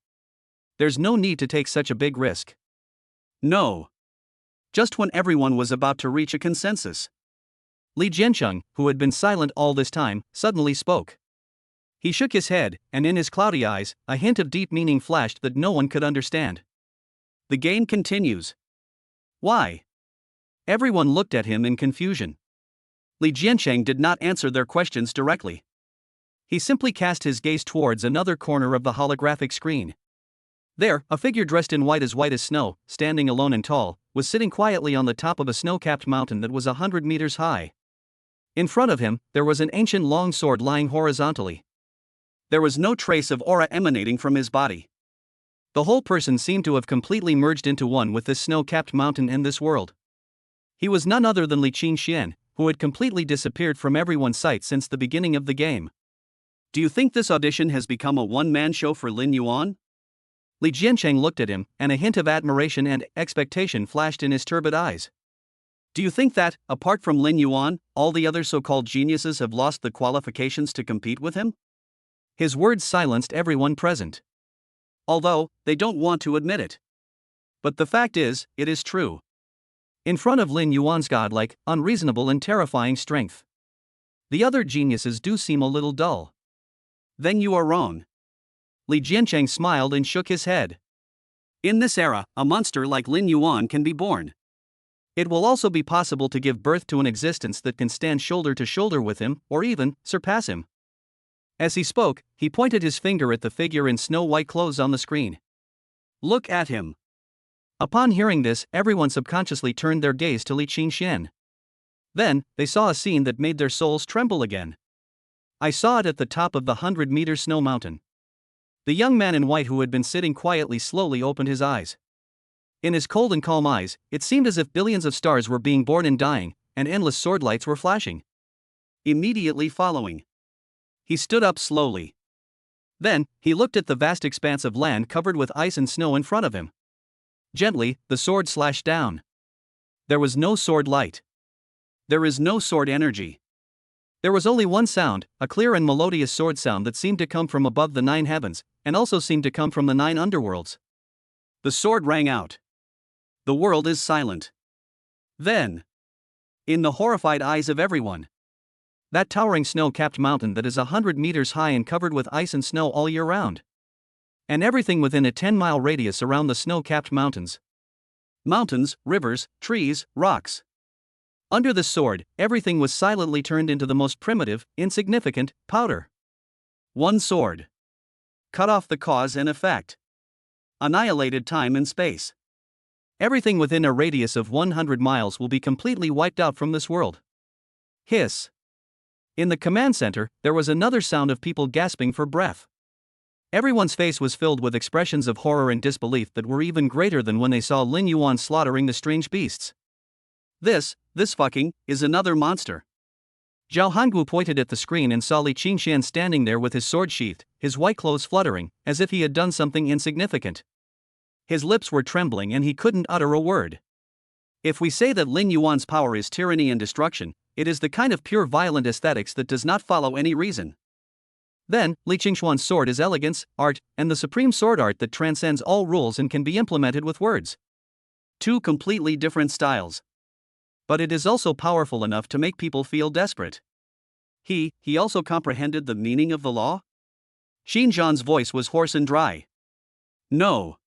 Speaker 1: There's no need to take such a big risk. No. Just when everyone was about to reach a consensus, Li Jiancheng, who had been silent all this time, suddenly spoke. He shook his head, and in his cloudy eyes, a hint of deep meaning flashed that no one could understand. The game continues. Why? Everyone looked at him in confusion. Li Jiancheng did not answer their questions directly. He simply cast his gaze towards another corner of the holographic screen. There, a figure dressed in white as snow, standing alone and tall, was sitting quietly on the top of a snow-capped mountain that was 100 meters high. In front of him, there was an ancient long sword lying horizontally. There was no trace of aura emanating from his body. The whole person seemed to have completely merged into one with this snow-capped mountain and this world. He was none other than Li Qingxian, who had completely disappeared from everyone's sight since the beginning of the game. Do you think this audition has become a one-man show for Lin Yuan? Li Jiancheng looked at him, and a hint of admiration and expectation flashed in his turbid eyes. Do you think that, apart from Lin Yuan, all the other so-called geniuses have lost the qualifications to compete with him? His words silenced everyone present. Although, they don't want to admit it. But the fact is, it is true. In front of Lin Yuan's godlike, unreasonable and terrifying strength, the other geniuses do seem a little dull. Then you are wrong. Li Jiancheng smiled and shook his head. In this era, a monster like Lin Yuan can be born. It will also be possible to give birth to an existence that can stand shoulder to shoulder with him, or even surpass him. As he spoke, he pointed his finger at the figure in snow-white clothes on the screen. Look at him. Upon hearing this, everyone subconsciously turned their gaze to Li Qingxian. Then, they saw a scene that made their souls tremble again. I saw it at the top of the 100-meter snow mountain. The young man in white who had been sitting quietly slowly opened his eyes. In his cold and calm eyes, it seemed as if billions of stars were being born and dying, and endless sword lights were flashing. Immediately following, he stood up slowly. Then, he looked at the vast expanse of land covered with ice and snow in front of him. Gently, the sword slashed down. There was no sword light. There is no sword energy. There was only one sound, a clear and melodious sword sound that seemed to come from above the 9 heavens, and also seemed to come from the 9 underworlds. The sword rang out. The world is silent. Then, in the horrified eyes of everyone, that towering snow-capped mountain that is 100 meters high and covered with ice and snow all year round. And everything within a 10-mile radius around the snow-capped mountains. Mountains, rivers, trees, rocks. Under the sword, everything was silently turned into the most primitive, insignificant powder. One sword cut off the cause and effect. Annihilated time and space. Everything within a radius of 100 miles will be completely wiped out from this world. Hiss. In the command center, there was another sound of people gasping for breath. Everyone's face was filled with expressions of horror and disbelief that were even greater than when they saw Lin Yuan slaughtering the strange beasts. This fucking, is another monster. Zhao Hangu pointed at the screen and saw Li Qingxian standing there with his sword sheathed, his white clothes fluttering, as if he had done something insignificant. His lips were trembling and he couldn't utter a word. If we say that Lin Yuan's power is tyranny and destruction, it is the kind of pure violent aesthetics that does not follow any reason. Then, Li Qingxian's sword is elegance, art, and the supreme sword art that transcends all rules and can be implemented with words. Two completely different styles. But it is also powerful enough to make people feel desperate. He also comprehended the meaning of the law? Xinjian's voice was hoarse and dry. No.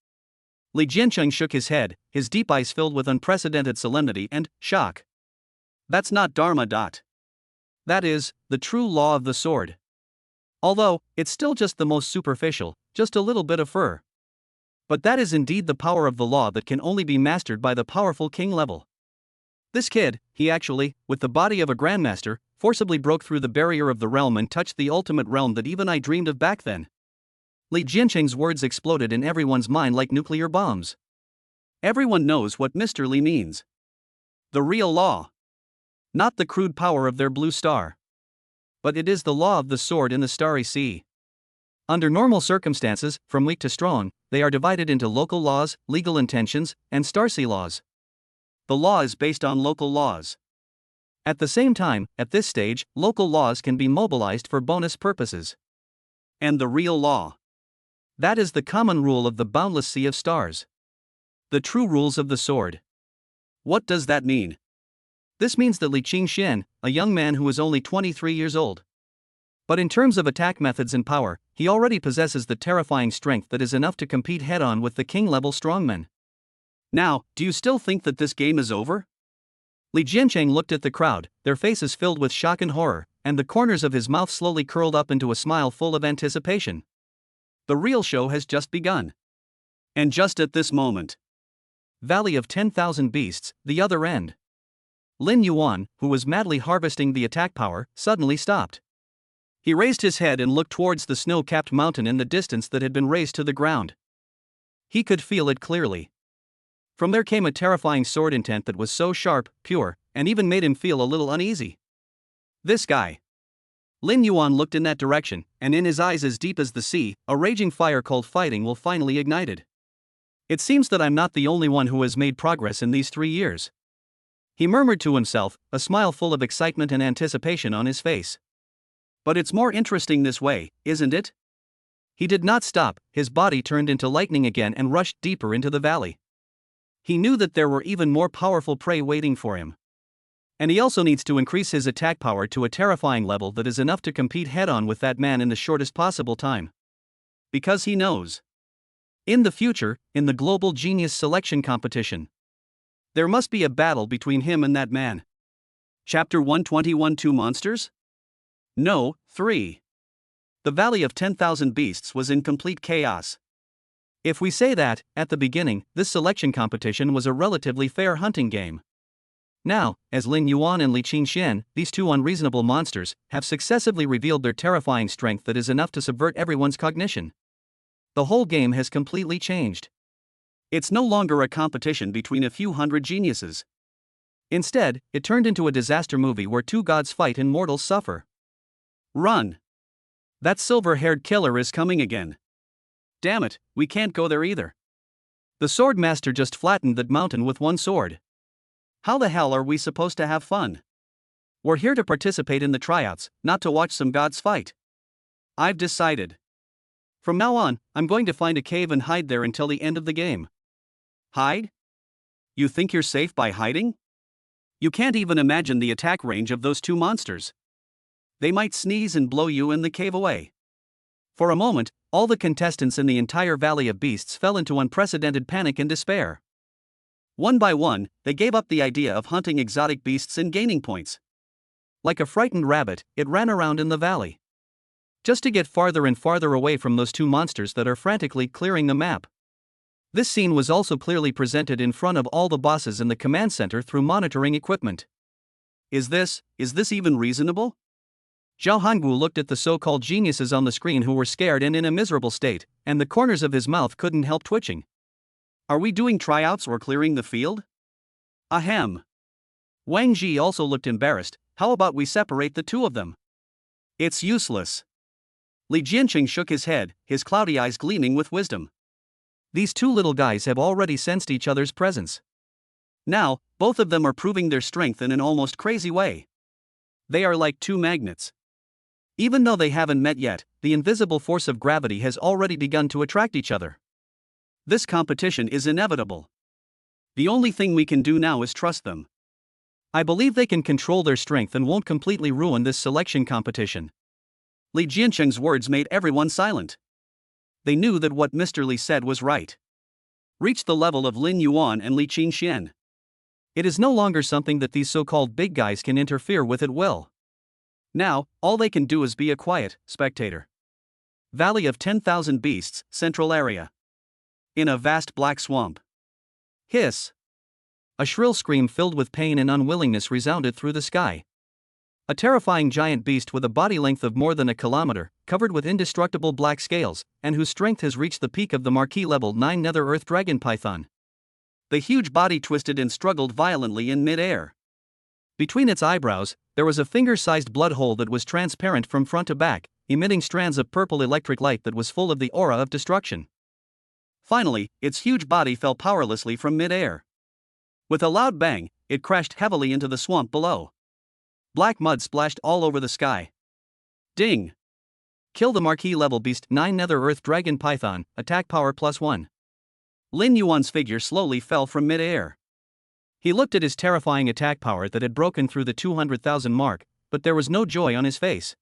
Speaker 1: Li Jiancheng shook his head, his deep eyes filled with unprecedented solemnity and shock. That's not Dharma. That is, the true law of the sword. Although, it's still just the most superficial, just a little bit of fur. But that is indeed the power of the law that can only be mastered by the powerful king level. This kid, he actually, with the body of a grandmaster, forcibly broke through the barrier of the realm and touched the ultimate realm that even I dreamed of back then. Li Jiancheng's words exploded in everyone's mind like nuclear bombs. Everyone knows what Mr. Li means. The real law. Not the crude power of their blue star. But it is the law of the sword in the starry sea. Under normal circumstances, from weak to strong, they are divided into local laws, legal intentions, and starsea laws. The law is based on local laws. At the same time, at this stage, local laws can be mobilized for bonus purposes. And the real law. That is the common rule of the boundless sea of stars. The true rules of the sword. What does that mean? This means that Li Qingxian, a young man who is only 23 years old. But in terms of attack methods and power, he already possesses the terrifying strength that is enough to compete head-on with the king-level strongmen. Now, do you still think that this game is over? Li Jiancheng looked at the crowd, their faces filled with shock and horror, and the corners of his mouth slowly curled up into a smile full of anticipation. The real show has just begun. And just at this moment, Valley of 10,000 Beasts, the other end. Lin Yuan, who was madly harvesting the attack power, suddenly stopped. He raised his head and looked towards the snow-capped mountain in the distance that had been razed to the ground. He could feel it clearly. From there came a terrifying sword intent that was so sharp, pure, and even made him feel a little uneasy. This guy. Lin Yuan looked in that direction, and in his eyes as deep as the sea, a raging fire called fighting will finally ignited. It seems that I'm not the only one who has made progress in these 3 years. He murmured to himself, a smile full of excitement and anticipation on his face. But it's more interesting this way, isn't it? He did not stop, his body turned into lightning again and rushed deeper into the valley. He knew that there were even more powerful prey waiting for him. And he also needs to increase his attack power to a terrifying level that is enough to compete head-on with that man in the shortest possible time. Because he knows In the future, in the global genius selection competition, there must be a battle between him and that man. Chapter 121 Two Monsters? No, 3. The Valley of 10,000 Beasts was in complete chaos. If we say that, at the beginning, this selection competition was a relatively fair hunting game. Now, as Lin Yuan and Li Qingxian, these two unreasonable monsters, have successively revealed their terrifying strength that is enough to subvert everyone's cognition. The whole game has completely changed. It's no longer a competition between a few hundred geniuses. Instead, it turned into a disaster movie where two gods fight and mortals suffer. Run! That silver-haired killer is coming again. Damn it, we can't go there either. The sword master just flattened that mountain with one sword. How the hell are we supposed to have fun? We're here to participate in the tryouts, not to watch some gods fight. I've decided. From now on, I'm going to find a cave and hide there until the end of the game. Hide? You think you're safe by hiding? You can't even imagine the attack range of those two monsters. They might sneeze and blow you in the cave away. For a moment, all the contestants in the entire Valley of Beasts fell into unprecedented panic and despair. One by one, they gave up the idea of hunting exotic beasts and gaining points. Like a frightened rabbit, it ran around in the valley, just to get farther and farther away from those two monsters that are frantically clearing the map. This scene was also clearly presented in front of all the bosses in the command center through monitoring equipment. Is this even reasonable? Zhao Hangu looked at the so-called geniuses on the screen who were scared and in a miserable state, and the corners of his mouth couldn't help twitching. Are we doing tryouts or clearing the field? Ahem. Wang Ji also looked embarrassed. How about we separate the two of them? It's useless. Li Jianqing shook his head, his cloudy eyes gleaming with wisdom. These two little guys have already sensed each other's presence. Now, both of them are proving their strength in an almost crazy way. They are like two magnets. Even though they haven't met yet, the invisible force of gravity has already begun to attract each other. This competition is inevitable. The only thing we can do now is trust them. I believe they can control their strength and won't completely ruin this selection competition. Li Jianqing's words made everyone silent. They knew that what Mr. Li said was right. Reach the level of Lin Yuan and Li Qingxian. It is no longer something that these so-called big guys can interfere with at will. Now, all they can do is be a quiet spectator. Valley of 10,000 Beasts, Central Area. In a vast black swamp. Hiss! A shrill scream filled with pain and unwillingness resounded through the sky. A terrifying giant beast with a body length of more than a kilometer, covered with indestructible black scales, and whose strength has reached the peak of the Marquis Level 9 Nether Earth Dragon Python. The huge body twisted and struggled violently in mid-air. Between its eyebrows, there was a finger-sized blood hole that was transparent from front to back, emitting strands of purple electric light that was full of the aura of destruction. Finally, its huge body fell powerlessly from mid-air. With a loud bang, it crashed heavily into the swamp below. Black mud splashed all over the sky. Ding! Kill the Marquis Level Beast 9 Nether Earth Dragon Python, attack power +1. Lin Yuan's figure slowly fell from mid-air. He looked at his terrifying attack power that had broken through the 200,000 mark, but there was no joy on his face.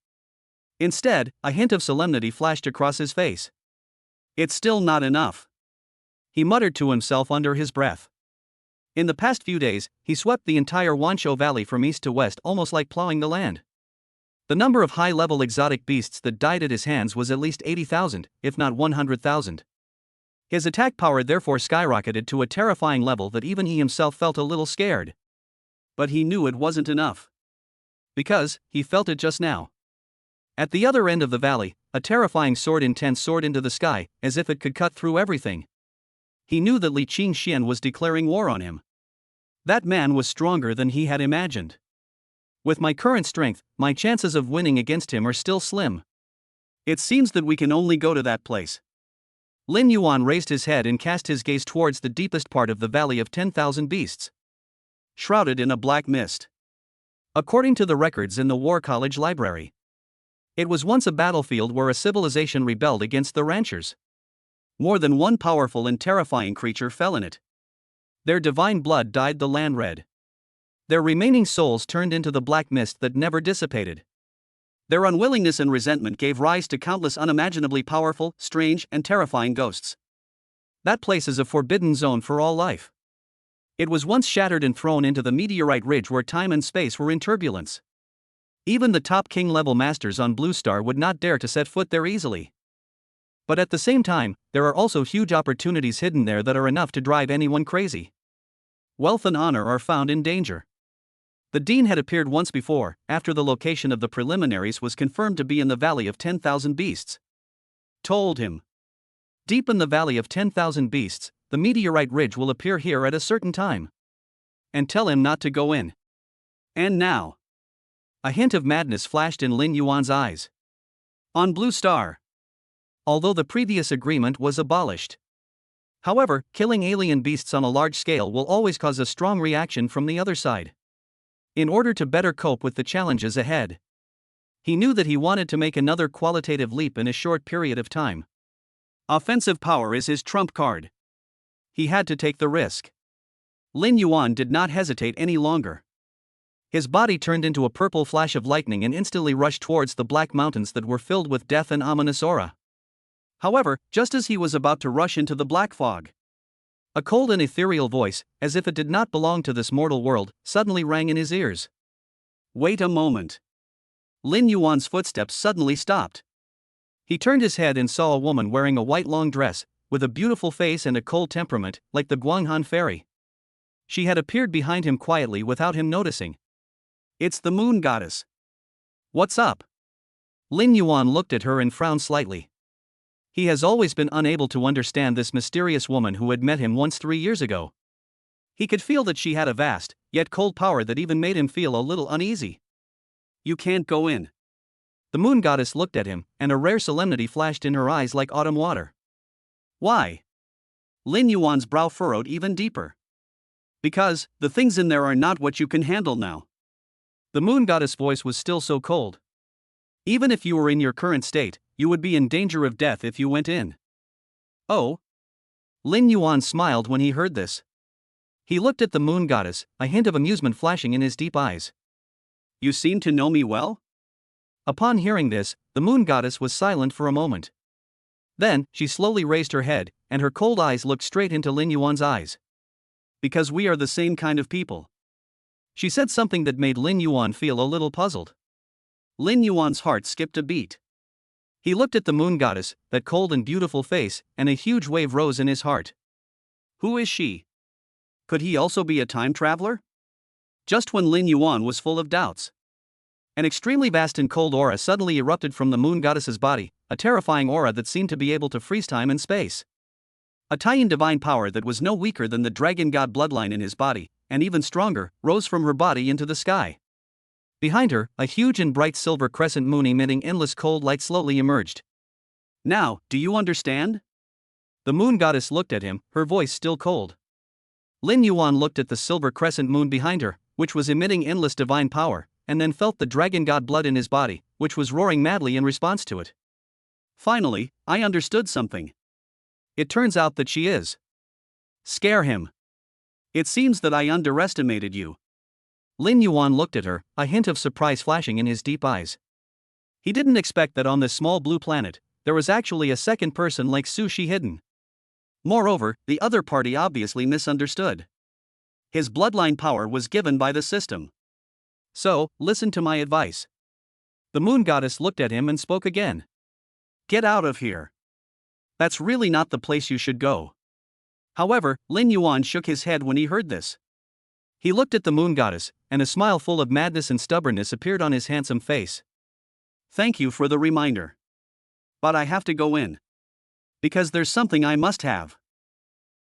Speaker 1: Instead, a hint of solemnity flashed across his face. It's still not enough. He muttered to himself under his breath. In the past few days, he swept the entire Wanshou Valley from east to west almost like plowing the land. The number of high-level exotic beasts that died at his hands was at least 80,000, if not 100,000. His attack power therefore skyrocketed to a terrifying level that even he himself felt a little scared. But he knew it wasn't enough. Because, he felt it just now. At the other end of the valley, a terrifying sword intent soared into the sky, as if it could cut through everything. He knew that Li Qingxian was declaring war on him. That man was stronger than he had imagined. With my current strength, my chances of winning against him are still slim. It seems that we can only go to that place. Lin Yuan raised his head and cast his gaze towards the deepest part of the Valley of 10,000 Beasts. Shrouded in a black mist. According to the records in the War College Library, it was once a battlefield where a civilization rebelled against the ranchers. More than one powerful and terrifying creature fell in it. Their divine blood dyed the land red. Their remaining souls turned into the black mist that never dissipated. Their unwillingness and resentment gave rise to countless unimaginably powerful, strange, and terrifying ghosts. That place is a forbidden zone for all life. It was once shattered and thrown into the meteorite ridge where time and space were in turbulence. Even the top king-level masters on Blue Star would not dare to set foot there easily. But at the same time, there are also huge opportunities hidden there that are enough to drive anyone crazy. Wealth and honor are found in danger. The Dean had appeared once before, after the location of the preliminaries was confirmed to be in the Valley of 10,000 Beasts. Told him. Deep in the Valley of 10,000 Beasts, the meteorite ridge will appear here at a certain time. And tell him not to go in. And now. A hint of madness flashed in Lin Yuan's eyes. On Blue Star. Although the previous agreement was abolished. However, killing alien beasts on a large scale will always cause a strong reaction from the other side. In order to better cope with the challenges ahead, he knew that he wanted to make another qualitative leap in a short period of time. Offensive power is his trump card. He had to take the risk. Lin Yuan did not hesitate any longer. His body turned into a purple flash of lightning and instantly rushed towards the black mountains that were filled with death and ominous aura. However, just as he was about to rush into the black fog, a cold and ethereal voice, as if it did not belong to this mortal world, suddenly rang in his ears. Wait a moment. Lin Yuan's footsteps suddenly stopped. He turned his head and saw a woman wearing a white long dress, with a beautiful face and a cold temperament, like the Guanghan fairy. She had appeared behind him quietly without him noticing. It's the moon goddess. What's up? Lin Yuan looked at her and frowned slightly. He has always been unable to understand this mysterious woman who had met him once 3 years ago. He could feel that she had a vast, yet cold power that even made him feel a little uneasy. You can't go in. The moon goddess looked at him, and a rare solemnity flashed in her eyes like autumn water. Why? Lin Yuan's brow furrowed even deeper. Because, the things in there are not what you can handle now. The moon goddess' voice was still so cold. Even if you were in your current state, you would be in danger of death if you went in. Oh? Lin Yuan smiled when he heard this. He looked at the moon goddess, a hint of amusement flashing in his deep eyes. You seem to know me well? Upon hearing this, the moon goddess was silent for a moment. Then, she slowly raised her head, and her cold eyes looked straight into Lin Yuan's eyes. Because we are the same kind of people. She said something that made Lin Yuan feel a little puzzled. Lin Yuan's heart skipped a beat. He looked at the moon goddess, that cold and beautiful face, and a huge wave rose in his heart. Who is she? Could he also be a time traveler? Just when Lin Yuan was full of doubts, an extremely vast and cold aura suddenly erupted from the moon goddess's body, a terrifying aura that seemed to be able to freeze time and space. A Taiyan divine power that was no weaker than the dragon god bloodline in his body, and even stronger, rose from her body into the sky. Behind her, a huge and bright silver crescent moon emitting endless cold light slowly emerged. Now, do you understand? The moon goddess looked at him, her voice still cold. Lin Yuan looked at the silver crescent moon behind her, which was emitting endless divine power, and then felt the dragon god blood in his body, which was roaring madly in response to it. Finally, I understood something. It turns out that she is. Scare him. It seems that I underestimated you. Lin Yuan looked at her, a hint of surprise flashing in his deep eyes. He didn't expect that on this small blue planet, there was actually a second person like Sushi hidden. Moreover, the other party obviously misunderstood. His bloodline power was given by the system. So, listen to my advice. The moon goddess looked at him and spoke again. Get out of here. That's really not the place you should go. However, Lin Yuan shook his head when he heard this. He looked at the moon goddess, and a smile full of madness and stubbornness appeared on his handsome face. Thank you for the reminder. But I have to go in. Because there's something I must have.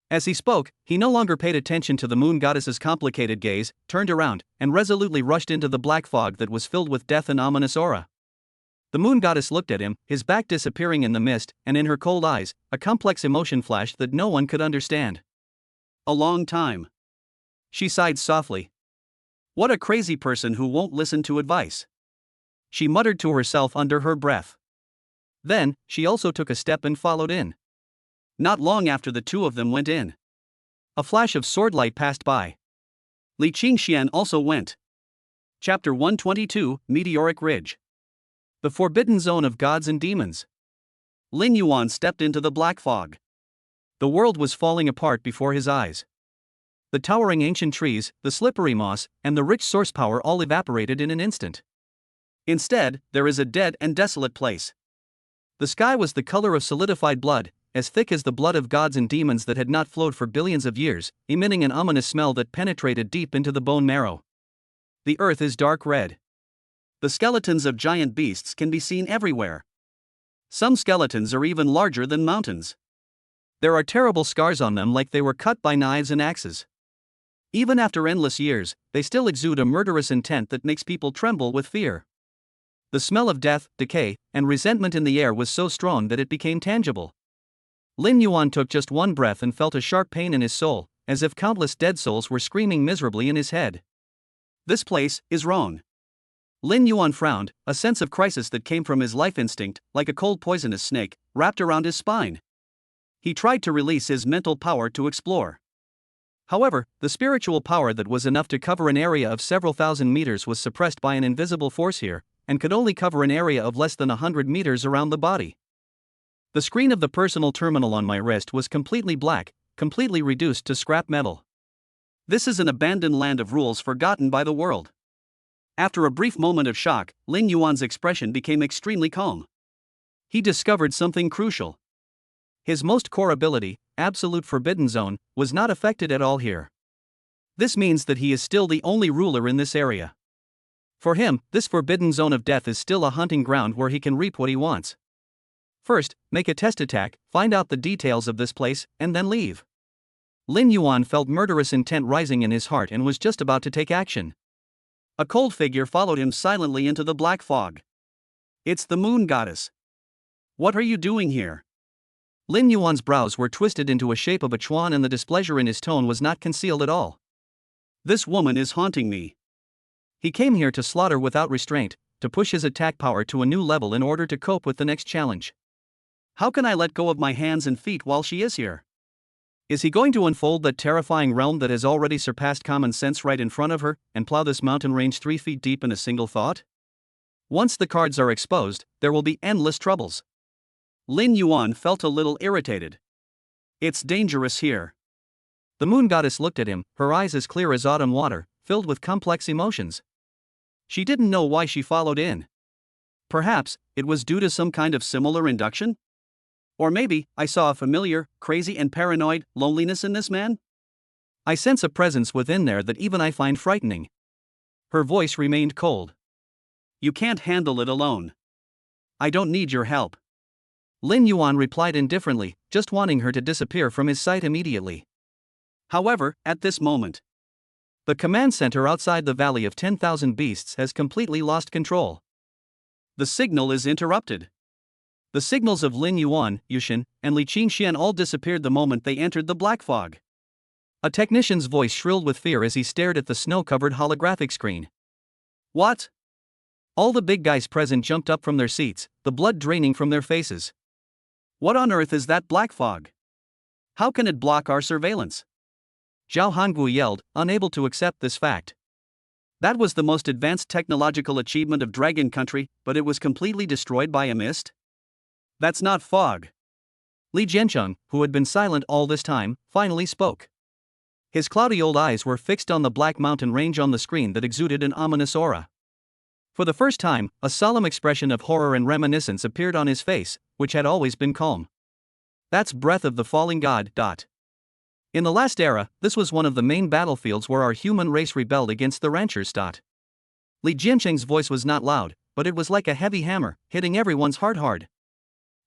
Speaker 1: As he spoke, he no longer paid attention to the moon goddess's complicated gaze, turned around, and resolutely rushed into the black fog that was filled with death and ominous aura. The moon goddess looked at him, his back disappearing in the mist, and in her cold eyes, a complex emotion flashed that no one could understand. A long time. She sighed softly. What a crazy person who won't listen to advice. She muttered to herself under her breath. Then, she also took a step and followed in. Not long after the two of them went in, a flash of swordlight passed by. Li Qingxian also went. Chapter 122, Meteoric Ridge. The Forbidden Zone of Gods and Demons. Lin Yuan stepped into the black fog. The world was falling apart before his eyes. The towering ancient trees, the slippery moss, and the rich source power all evaporated in an instant. Instead, there is a dead and desolate place. The sky was the color of solidified blood, as thick as the blood of gods and demons that had not flowed for billions of years, emitting an ominous smell that penetrated deep into the bone marrow. The earth is dark red. The skeletons of giant beasts can be seen everywhere. Some skeletons are even larger than mountains. There are terrible scars on them like they were cut by knives and axes. Even after endless years, they still exude a murderous intent that makes people tremble with fear. The smell of death, decay, and resentment in the air was so strong that it became tangible. Lin Yuan took just one breath and felt a sharp pain in his soul, as if countless dead souls were screaming miserably in his head. This place is wrong. Lin Yuan frowned, a sense of crisis that came from his life instinct, like a cold poisonous snake, wrapped around his spine. He tried to release his mental power to explore. However, the spiritual power that was enough to cover an area of several thousand meters was suppressed by an invisible force here, and could only cover an area of less than 100 meters around the body. The screen of the personal terminal on my wrist was completely black, completely reduced to scrap metal. This is an abandoned land of rules forgotten by the world. After a brief moment of shock, Lin Yuan's expression became extremely calm. He discovered something crucial. His most core ability, Absolute Forbidden Zone, was not affected at all here. This means that he is still the only ruler in this area. For him, this forbidden zone of death is still a hunting ground where he can reap what he wants. First, make a test attack, find out the details of this place, and then leave. Lin Yuan felt murderous intent rising in his heart and was just about to take action. A cold figure followed him silently into the black fog. It's the moon goddess. What are you doing here? Lin Yuan's brows were twisted into a shape of a chuan and the displeasure in his tone was not concealed at all. This woman is haunting me. He came here to slaughter without restraint, to push his attack power to a new level in order to cope with the next challenge. How can I let go of my hands and feet while she is here? Is he going to unfold that terrifying realm that has already surpassed common sense right in front of her, and plow this mountain range 3 feet deep in a single thought? Once the cards are exposed, there will be endless troubles. Lin Yuan felt a little irritated. It's dangerous here. The moon goddess looked at him, her eyes as clear as autumn water, filled with complex emotions. She didn't know why she followed in. Perhaps, it was due to some kind of similar induction? Or maybe, I saw a familiar, crazy and paranoid loneliness in this man? I sense a presence within there that even I find frightening. Her voice remained cold. You can't handle it alone. I don't need your help. Lin Yuan replied indifferently, just wanting her to disappear from his sight immediately. However, at this moment, the command center outside the Valley of 10,000 Beasts has completely lost control. The signal is interrupted. The signals of Lin Yuan, Yushin, and Li Qingxian all disappeared the moment they entered the black fog. A technician's voice shrilled with fear as he stared at the snow-covered holographic screen. What? All the big guys present jumped up from their seats, the blood draining from their faces. What on earth is that black fog? How can it block our surveillance? Zhao Hanggu yelled, unable to accept this fact. That was the most advanced technological achievement of Dragon Country, but it was completely destroyed by a mist? That's not fog. Li Jiancheng, who had been silent all this time, finally spoke. His cloudy old eyes were fixed on the black mountain range on the screen that exuded an ominous aura. For the first time, a solemn expression of horror and reminiscence appeared on his face, which had always been calm. That's breath of the falling god. In the last era, this was one of the main battlefields where our human race rebelled against the ranchers. Li Jiancheng's voice was not loud, but it was like a heavy hammer, hitting everyone's heart hard.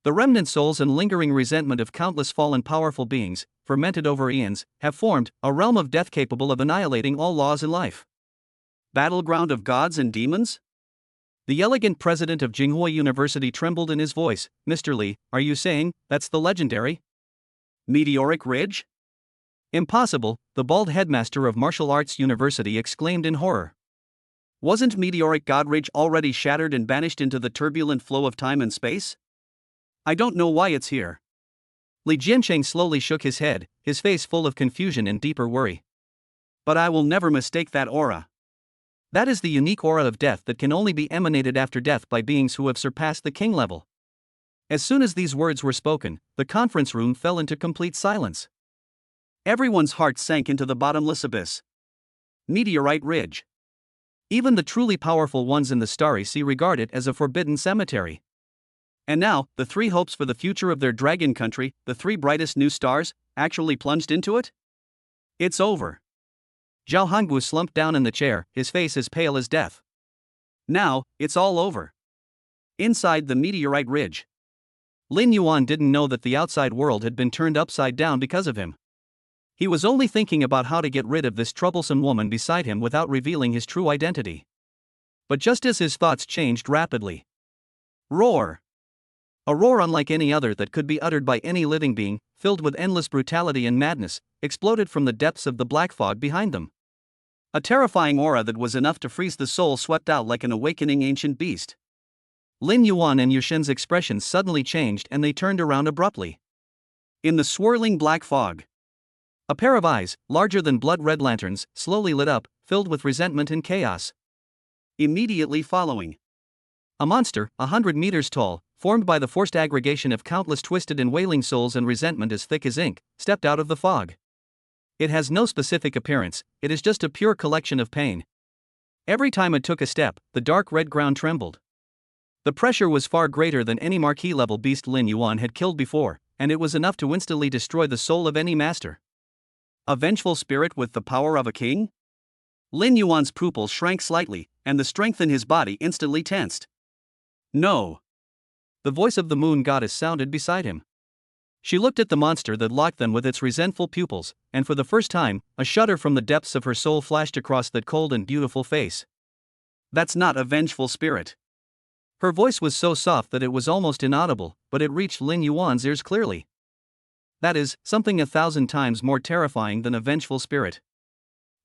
Speaker 1: The remnant souls and lingering resentment of countless fallen powerful beings, fermented over eons, have formed a realm of death capable of annihilating all laws in life. Battleground of gods and demons? The elegant president of Jinghua University trembled in his voice. Mr. Li, are you saying that's the legendary Meteoric Ridge? Impossible, the bald headmaster of Martial Arts University exclaimed in horror. Wasn't Meteoric God Ridge already shattered and banished into the turbulent flow of time and space? I don't know why it's here. Li Jiancheng slowly shook his head, his face full of confusion and deeper worry. But I will never mistake that aura. That is the unique aura of death that can only be emanated after death by beings who have surpassed the king level. As soon as these words were spoken, the conference room fell into complete silence. Everyone's heart sank into the bottomless abyss. Meteorite Ridge. Even the truly powerful ones in the starry sea regard it as a forbidden cemetery. And now, the three hopes for the future of their dragon country, the three brightest new stars, actually plunged into it? It's over. Zhao Hongbu slumped down in the chair, his face as pale as death. Now, it's all over. Inside the meteorite ridge, Lin Yuan didn't know that the outside world had been turned upside down because of him. He was only thinking about how to get rid of this troublesome woman beside him without revealing his true identity. But just as his thoughts changed rapidly, roar! A roar unlike any other that could be uttered by any living being, filled with endless brutality and madness, exploded from the depths of the black fog behind them. A terrifying aura that was enough to freeze the soul swept out like an awakening ancient beast. Lin Yuan and Yushin's expressions suddenly changed and they turned around abruptly. In the swirling black fog, a pair of eyes, larger than blood-red lanterns, slowly lit up, filled with resentment and chaos. Immediately following, a monster, 100 meters tall, formed by the forced aggregation of countless twisted and wailing souls and resentment as thick as ink, stepped out of the fog. It has no specific appearance, it is just a pure collection of pain. Every time it took a step, the dark red ground trembled. The pressure was far greater than any marquee-level beast Lin Yuan had killed before, and it was enough to instantly destroy the soul of any master. A vengeful spirit with the power of a king? Lin Yuan's pupils shrank slightly, and the strength in his body instantly tensed. No. The voice of the moon goddess sounded beside him. She looked at the monster that locked them with its resentful pupils, and for the first time, a shudder from the depths of her soul flashed across that cold and beautiful face. That's not a vengeful spirit. Her voice was so soft that it was almost inaudible, but it reached Lin Yuan's ears clearly. That is, something 1,000 times more terrifying than a vengeful spirit.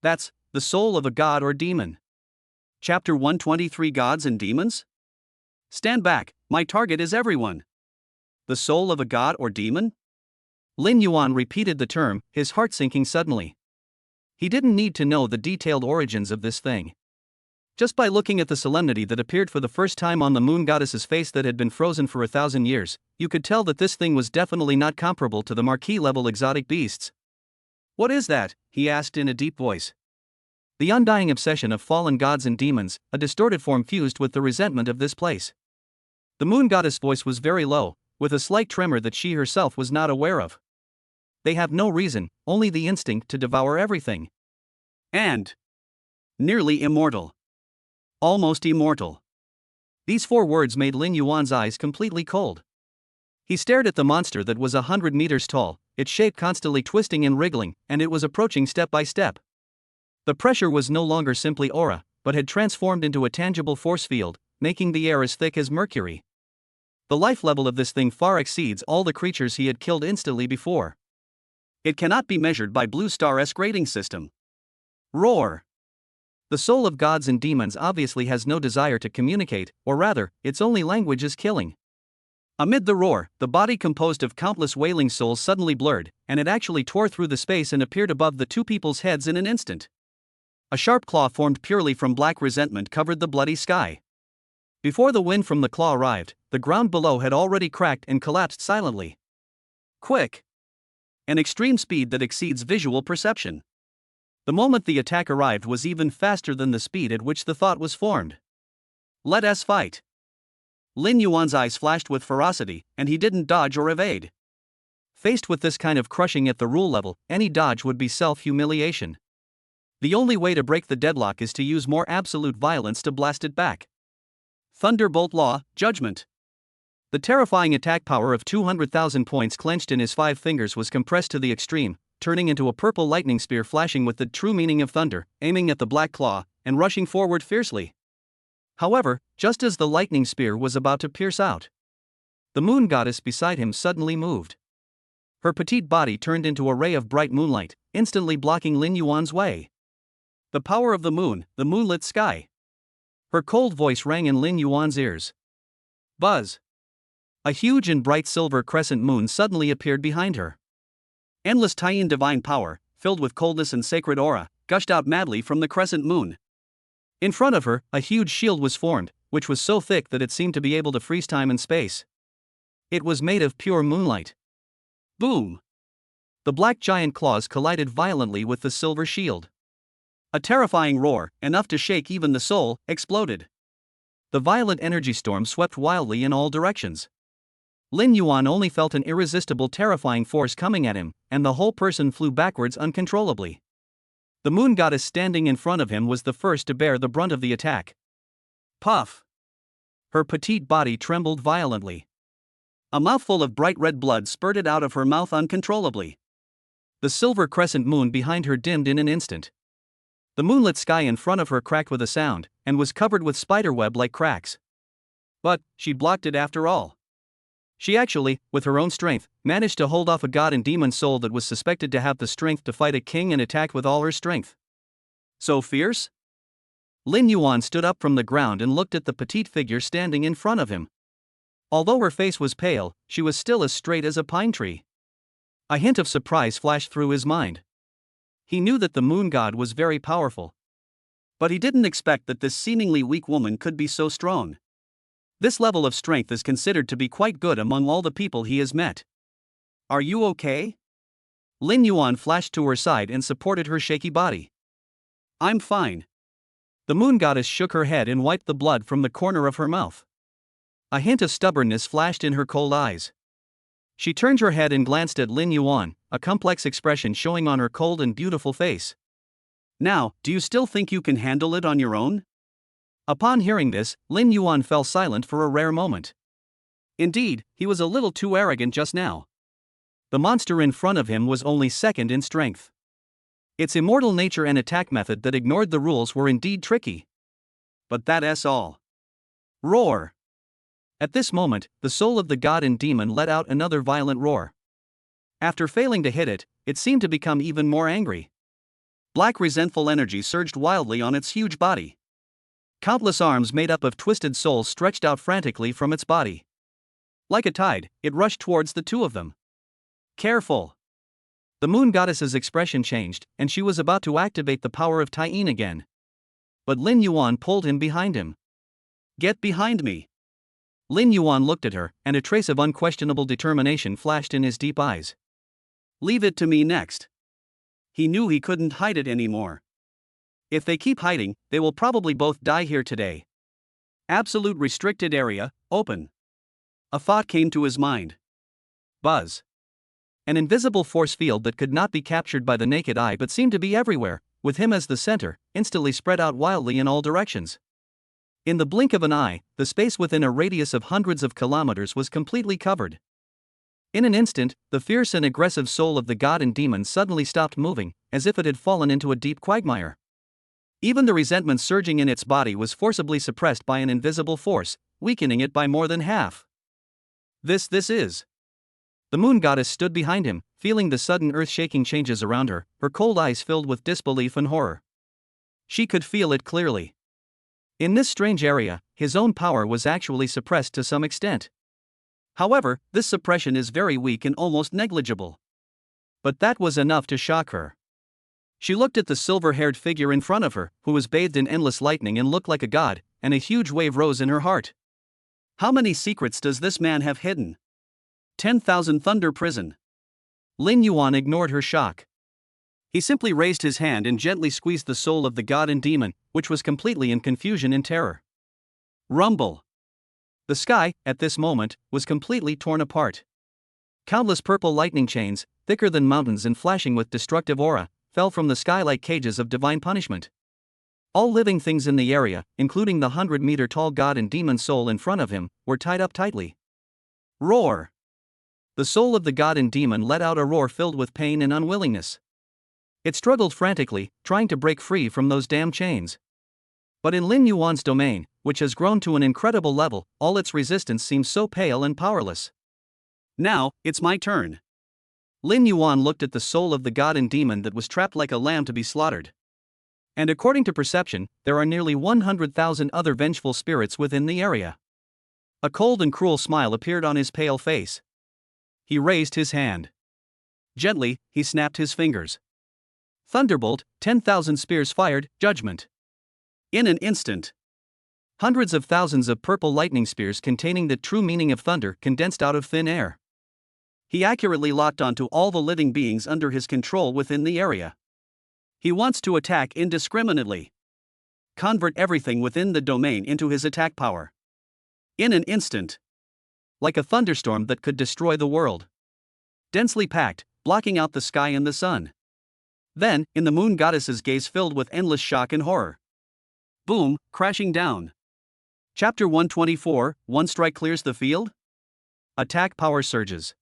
Speaker 1: That's the soul of a god or demon. Chapter 123 Gods and Demons? Stand back, my target is everyone. The soul of a god or demon? Lin Yuan repeated the term, his heart sinking suddenly. He didn't need to know the detailed origins of this thing. Just by looking at the solemnity that appeared for the first time on the moon goddess's face that had been frozen for 1,000 years, you could tell that this thing was definitely not comparable to the marquee-level exotic beasts. What is that? He asked in a deep voice. The undying obsession of fallen gods and demons, a distorted form fused with the resentment of this place. The moon goddess' voice was very low, with a slight tremor that she herself was not aware of. They have no reason, only the instinct to devour everything. And nearly immortal. Almost immortal. These 4 words made Lin Yuan's eyes completely cold. He stared at the monster that was 100 meters tall, its shape constantly twisting and wriggling, and it was approaching step by step. The pressure was no longer simply aura, but had transformed into a tangible force field, making the air as thick as mercury. The life level of this thing far exceeds all the creatures he had killed instantly before. It cannot be measured by Blue Star-esque rating system. Roar! The soul of gods and demons obviously has no desire to communicate, or rather, its only language is killing. Amid the roar, the body composed of countless wailing souls suddenly blurred, and it actually tore through the space and appeared above the 2 people's heads in an instant. A sharp claw formed purely from black resentment covered the bloody sky. Before the wind from the claw arrived, the ground below had already cracked and collapsed silently. Quick! An extreme speed that exceeds visual perception. The moment the attack arrived was even faster than the speed at which the thought was formed. Let us fight. Lin Yuan's eyes flashed with ferocity, and he didn't dodge or evade. Faced with this kind of crushing at the rule level, any dodge would be self-humiliation. The only way to break the deadlock is to use more absolute violence to blast it back. Thunderbolt Law, Judgment. The terrifying attack power of 200,000 points clenched in his 5 fingers was compressed to the extreme, turning into a purple lightning spear flashing with the true meaning of thunder, aiming at the black claw, and rushing forward fiercely. However, just as the lightning spear was about to pierce out, the moon goddess beside him suddenly moved. Her petite body turned into a ray of bright moonlight, instantly blocking Lin Yuan's way. The power of the moon, the moonlit sky. Her cold voice rang in Lin Yuan's ears. Buzz! A huge and bright silver crescent moon suddenly appeared behind her. Endless Taiyin divine power, filled with coldness and sacred aura, gushed out madly from the crescent moon. In front of her, a huge shield was formed, which was so thick that it seemed to be able to freeze time and space. It was made of pure moonlight. Boom! The black giant claws collided violently with the silver shield. A terrifying roar, enough to shake even the soul, exploded. The violent energy storm swept wildly in all directions. Lin Yuan only felt an irresistible, terrifying force coming at him, and the whole person flew backwards uncontrollably. The moon goddess standing in front of him was the first to bear the brunt of the attack. Puff! Her petite body trembled violently. A mouthful of bright red blood spurted out of her mouth uncontrollably. The silver crescent moon behind her dimmed in an instant. The moonlit sky in front of her cracked with a sound, and was covered with spiderweb-like cracks. But she blocked it after all. She actually, with her own strength, managed to hold off a god and demon soul that was suspected to have the strength to fight a king and attack with all her strength. So fierce? Lin Yuan stood up from the ground and looked at the petite figure standing in front of him. Although her face was pale, she was still as straight as a pine tree. A hint of surprise flashed through his mind. He knew that the moon god was very powerful. But he didn't expect that this seemingly weak woman could be so strong. This level of strength is considered to be quite good among all the people he has met. Are you okay? Lin Yuan flashed to her side and supported her shaky body. I'm fine. The moon goddess shook her head and wiped the blood from the corner of her mouth. A hint of stubbornness flashed in her cold eyes. She turned her head and glanced at Lin Yuan, a complex expression showing on her cold and beautiful face. Now, do you still think you can handle it on your own? Upon hearing this, Lin Yuan fell silent for a rare moment. Indeed, he was a little too arrogant just now. The monster in front of him was only second in strength. Its immortal nature and attack method that ignored the rules were indeed tricky. But that's all. Roar! At this moment, the soul of the god and demon let out another violent roar. After failing to hit it, it seemed to become even more angry. Black resentful energy surged wildly on its huge body. Countless arms made up of twisted souls stretched out frantically from its body. Like a tide, it rushed towards the two of them. Careful! The moon goddess's expression changed, and she was about to activate the power of Taiyin again. But Lin Yuan pulled him behind him. Get behind me! Lin Yuan looked at her, and a trace of unquestionable determination flashed in his deep eyes. Leave it to me next. He knew he couldn't hide it anymore. If they keep hiding, they will probably both die here today. Absolute restricted area, open. A thought came to his mind. Buzz. An invisible force field that could not be captured by the naked eye but seemed to be everywhere, with him as the center, instantly spread out wildly in all directions. In the blink of an eye, the space within a radius of hundreds of kilometers was completely covered. In an instant, the fierce and aggressive soul of the god and demon suddenly stopped moving, as if it had fallen into a deep quagmire. Even the resentment surging in its body was forcibly suppressed by an invisible force, weakening it by more than half. This is. The moon goddess stood behind him, feeling the sudden earth-shaking changes around her, her cold eyes filled with disbelief and horror. She could feel it clearly. In this strange area, his own power was actually suppressed to some extent. However, this suppression is very weak and almost negligible. But that was enough to shock her. She looked at the silver-haired figure in front of her, who was bathed in endless lightning and looked like a god, and a huge wave rose in her heart. How many secrets does this man have hidden? 10,000 Thunder Prison. Lin Yuan ignored her shock. He simply raised his hand and gently squeezed the soul of the god and demon, which was completely in confusion and terror. Rumble. The sky, at this moment, was completely torn apart. Countless purple lightning chains, thicker than mountains and flashing with destructive aura, fell from the sky like cages of divine punishment. All living things in the area, including the 100-meter-tall god and demon soul in front of him, were tied up tightly. Roar! The soul of the god and demon let out a roar filled with pain and unwillingness. It struggled frantically, trying to break free from those damn chains. But in Lin Yuan's domain, which has grown to an incredible level, all its resistance seems so pale and powerless. Now, it's my turn. Lin Yuan looked at the soul of the god and demon that was trapped like a lamb to be slaughtered. And according to perception, there are nearly 100,000 other vengeful spirits within the area. A cold and cruel smile appeared on his pale face. He raised his hand. Gently, he snapped his fingers. Thunderbolt, 10,000 spears fired, judgment. In an instant. Hundreds of thousands of purple lightning spears containing the true meaning of thunder condensed out of thin air. He accurately locked onto all the living beings under his control within the area. He wants to attack indiscriminately. Convert everything within the domain into his attack power. In an instant. Like a thunderstorm that could destroy the world. Densely packed, blocking out the sky and the sun. Then, in the moon goddess's gaze filled with endless shock and horror. Boom, crashing down. Chapter 124, One strike clears the field? Attack power surges.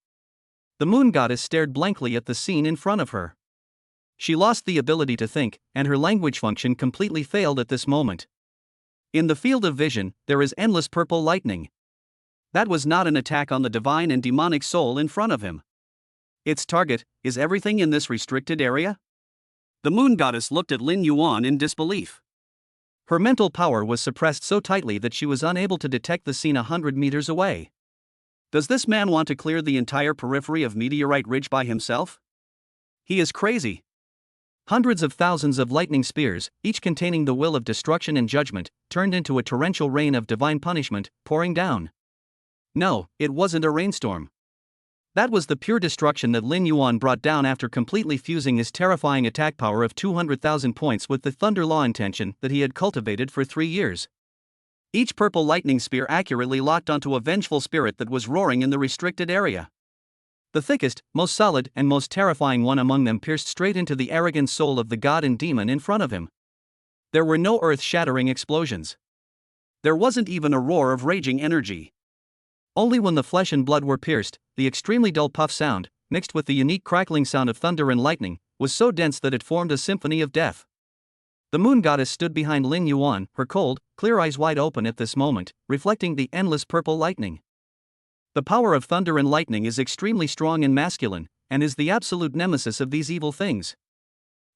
Speaker 1: The moon goddess stared blankly at the scene in front of her. She lost the ability to think, and her language function completely failed at this moment. In the field of vision, there is endless purple lightning. That was not an attack on the divine and demonic soul in front of him. Its target is everything in this restricted area? The moon goddess looked at Lin Yuan in disbelief. Her mental power was suppressed so tightly that she was unable to detect the scene 100 meters away. Does this man want to clear the entire periphery of Meteorite Ridge by himself? He is crazy. Hundreds of thousands of lightning spears, each containing the will of destruction and judgment, turned into a torrential rain of divine punishment, pouring down. No, it wasn't a rainstorm. That was the pure destruction that Lin Yuan brought down after completely fusing his terrifying attack power of 200,000 points with the thunder law intention that he had cultivated for 3 years. Each purple lightning spear accurately locked onto a vengeful spirit that was roaring in the restricted area. The thickest, most solid, and most terrifying one among them pierced straight into the arrogant soul of the god and demon in front of him. There were no earth-shattering explosions. There wasn't even a roar of raging energy. Only when the flesh and blood were pierced, the extremely dull puff sound, mixed with the unique crackling sound of thunder and lightning, was so dense that it formed a symphony of death. The moon goddess stood behind Lin Yuan, her cold, clear eyes wide open at this moment, reflecting the endless purple lightning. The power of thunder and lightning is extremely strong and masculine, and is the absolute nemesis of these evil things.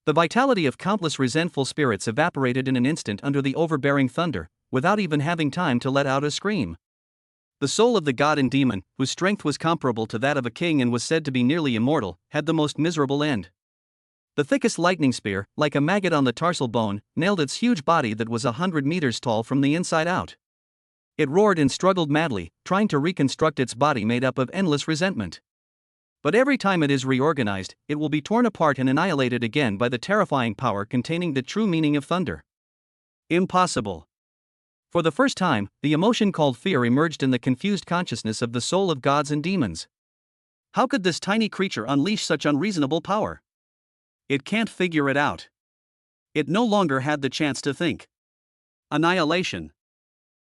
Speaker 1: The vitality of countless resentful spirits evaporated in an instant under the overbearing thunder, without even having time to let out a scream. The soul of the god and demon, whose strength was comparable to that of a king and was said to be nearly immortal, had the most miserable end. The thickest lightning spear, like a maggot on the tarsal bone, nailed its huge body that was 100 meters tall from the inside out. It roared and struggled madly, trying to reconstruct its body made up of endless resentment. But every time it is reorganized, it will be torn apart and annihilated again by the terrifying power containing the true meaning of thunder. Impossible. For the first time, the emotion called fear emerged in the confused consciousness of the soul of gods and demons. How could this tiny creature unleash such unreasonable power? It can't figure it out. It no longer had the chance to think. Annihilation.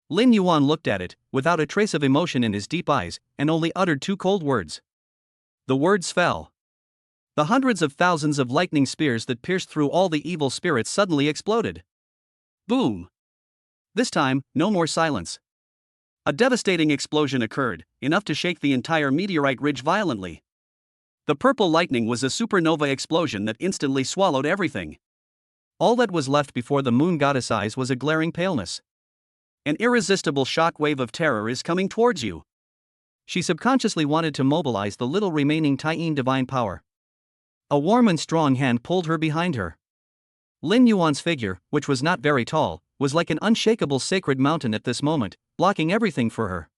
Speaker 1: Lin Yuan looked at it, without a trace of emotion in his deep eyes, and only uttered 2 cold words. The words fell. The hundreds of thousands of lightning spears that pierced through all the evil spirits suddenly exploded. Boom! This time, no more silence. A devastating explosion occurred, enough to shake the entire meteorite ridge violently. The purple lightning was a supernova explosion that instantly swallowed everything. All that was left before the moon goddess' eyes was a glaring paleness. An irresistible shock wave of terror is coming towards you. She subconsciously wanted to mobilize the little remaining Taiyin divine power. A warm and strong hand pulled her behind her. Lin Yuan's figure, which was not very tall, was like an unshakable sacred mountain at this moment, blocking everything for her.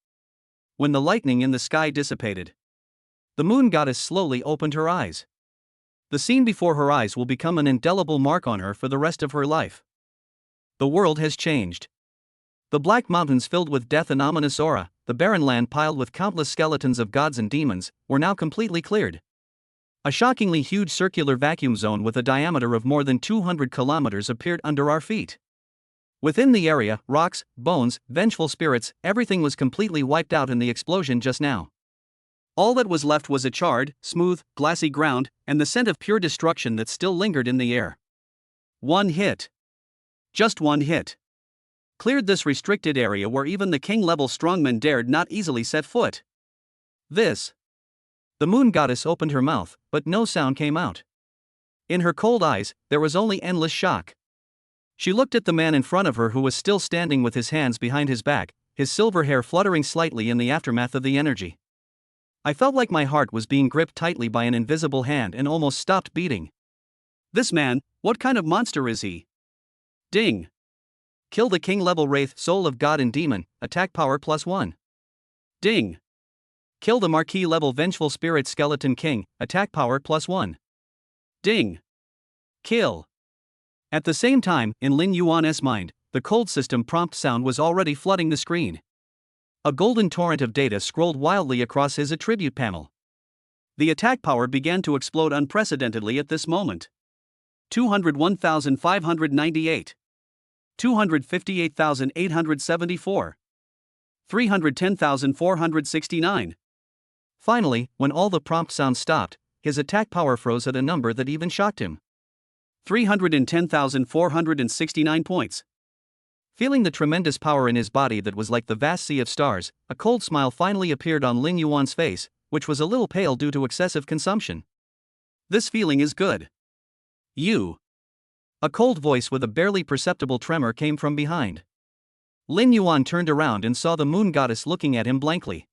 Speaker 1: When the lightning in the sky dissipated, the moon goddess slowly opened her eyes. The scene before her eyes will become an indelible mark on her for the rest of her life. The world has changed. The black mountains filled with death and ominous aura, the barren land piled with countless skeletons of gods and demons, were now completely cleared. A shockingly huge circular vacuum zone with a diameter of more than 200 kilometers appeared under our feet. Within the area, rocks, bones, vengeful spirits, everything was completely wiped out in the explosion just now. All that was left was a charred, smooth, glassy ground, and the scent of pure destruction that still lingered in the air. One hit. Just one hit. Cleared this restricted area where even the king-level strongmen dared not easily set foot. This. The moon goddess opened her mouth, but no sound came out. In her cold eyes, there was only endless shock. She looked at the man in front of her who was still standing with his hands behind his back, his silver hair fluttering slightly in the aftermath of the energy. I felt like my heart was being gripped tightly by an invisible hand and almost stopped beating. This man, what kind of monster is he? Ding. Kill the king level wraith soul of god and demon, attack power +1. Ding. Kill the marquee level vengeful spirit skeleton king, attack power +1. Ding. Kill. At the same time, in Lin Yuan's mind, the cold system prompt sound was already flooding the screen. A golden torrent of data scrolled wildly across his attribute panel. The attack power began to explode unprecedentedly at this moment. 201,598. 258,874. 310,469. Finally, when all the prompt sounds stopped, his attack power froze at a number that even shocked him. 310,469 points. Feeling the tremendous power in his body that was like the vast sea of stars, a cold smile finally appeared on Lin Yuan's face, which was a little pale due to excessive consumption. This feeling is good. You. A cold voice with a barely perceptible tremor came from behind. Lin Yuan turned around and saw the moon goddess looking at him blankly.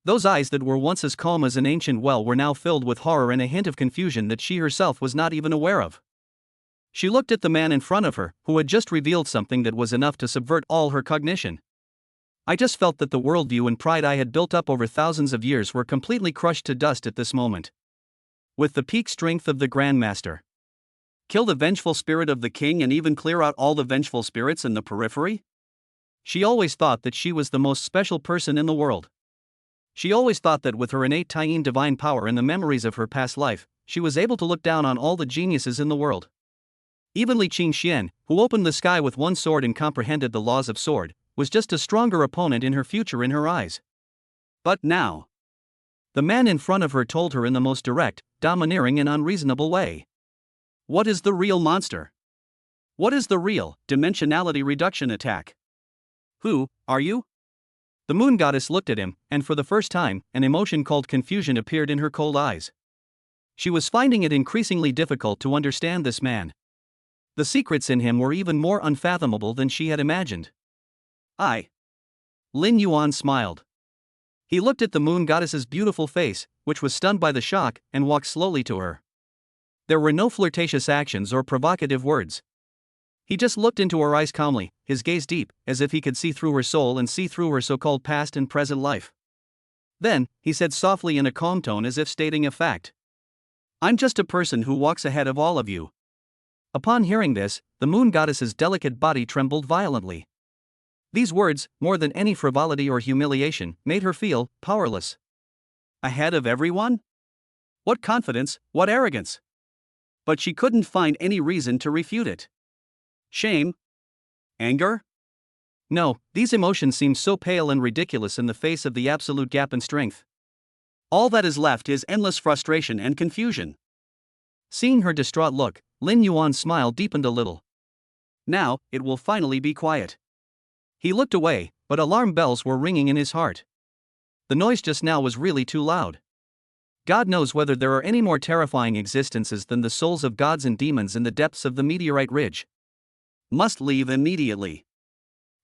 Speaker 1: Those eyes that were once as calm as an ancient well were now filled with horror and a hint of confusion that she herself was not even aware of. She looked at the man in front of her, who had just revealed something that was enough to subvert all her cognition. I just felt that the worldview and pride I had built up over thousands of years were completely crushed to dust at this moment. With the peak strength of the Grandmaster. Kill the vengeful spirit of the king and even clear out all the vengeful spirits in the periphery? She always thought that she was the most special person in the world. She always thought that with her innate Taiyin divine power and the memories of her past life, she was able to look down on all the geniuses in the world. Even Li Qingxian, who opened the sky with one sword and comprehended the laws of sword, was just a stronger opponent in her future in her eyes. But now, the man in front of her told her in the most direct, domineering and unreasonable way. What is the real monster? What is the real, dimensionality reduction attack? Who are you? The moon goddess looked at him, and for the first time, an emotion called confusion appeared in her cold eyes. She was finding it increasingly difficult to understand this man. The secrets in him were even more unfathomable than she had imagined. Lin Yuan smiled. He looked at the moon goddess's beautiful face, which was stunned by the shock, and walked slowly to her. There were no flirtatious actions or provocative words. He just looked into her eyes calmly, his gaze deep, as if he could see through her soul and see through her so-called past and present life. Then, he said softly in a calm tone as if stating a fact. I'm just a person who walks ahead of all of you. Upon hearing this, the moon goddess's delicate body trembled violently. These words, more than any frivolity or humiliation, made her feel powerless. Ahead of everyone? What confidence, what arrogance! But she couldn't find any reason to refute it. Shame? Anger? No, these emotions seem so pale and ridiculous in the face of the absolute gap in strength. All that is left is endless frustration and confusion. Seeing her distraught look, Lin Yuan's smile deepened a little. Now, it will finally be quiet. He looked away, but alarm bells were ringing in his heart. The noise just now was really too loud. God knows whether there are any more terrifying existences than the souls of gods and demons in the depths of the meteorite ridge. Must leave immediately.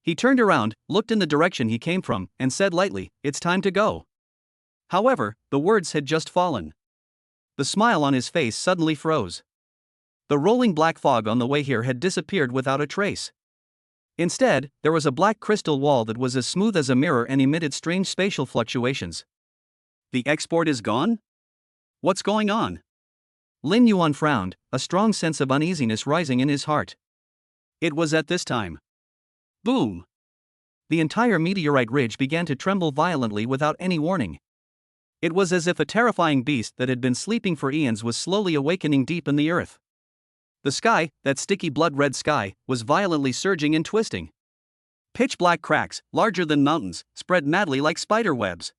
Speaker 1: He turned around, looked in the direction he came from, and said lightly, "It's time to go." However, the words had just fallen. The smile on his face suddenly froze. The rolling black fog on the way here had disappeared without a trace. Instead, there was a black crystal wall that was as smooth as a mirror and emitted strange spatial fluctuations. The export is gone? What's going on? Lin Yuan frowned, a strong sense of uneasiness rising in his heart. It was at this time. Boom! The entire meteorite ridge began to tremble violently without any warning. It was as if a terrifying beast that had been sleeping for eons was slowly awakening deep in the earth. The sky, that sticky blood-red sky, was violently surging and twisting. Pitch-black cracks, larger than mountains, spread madly like spider webs.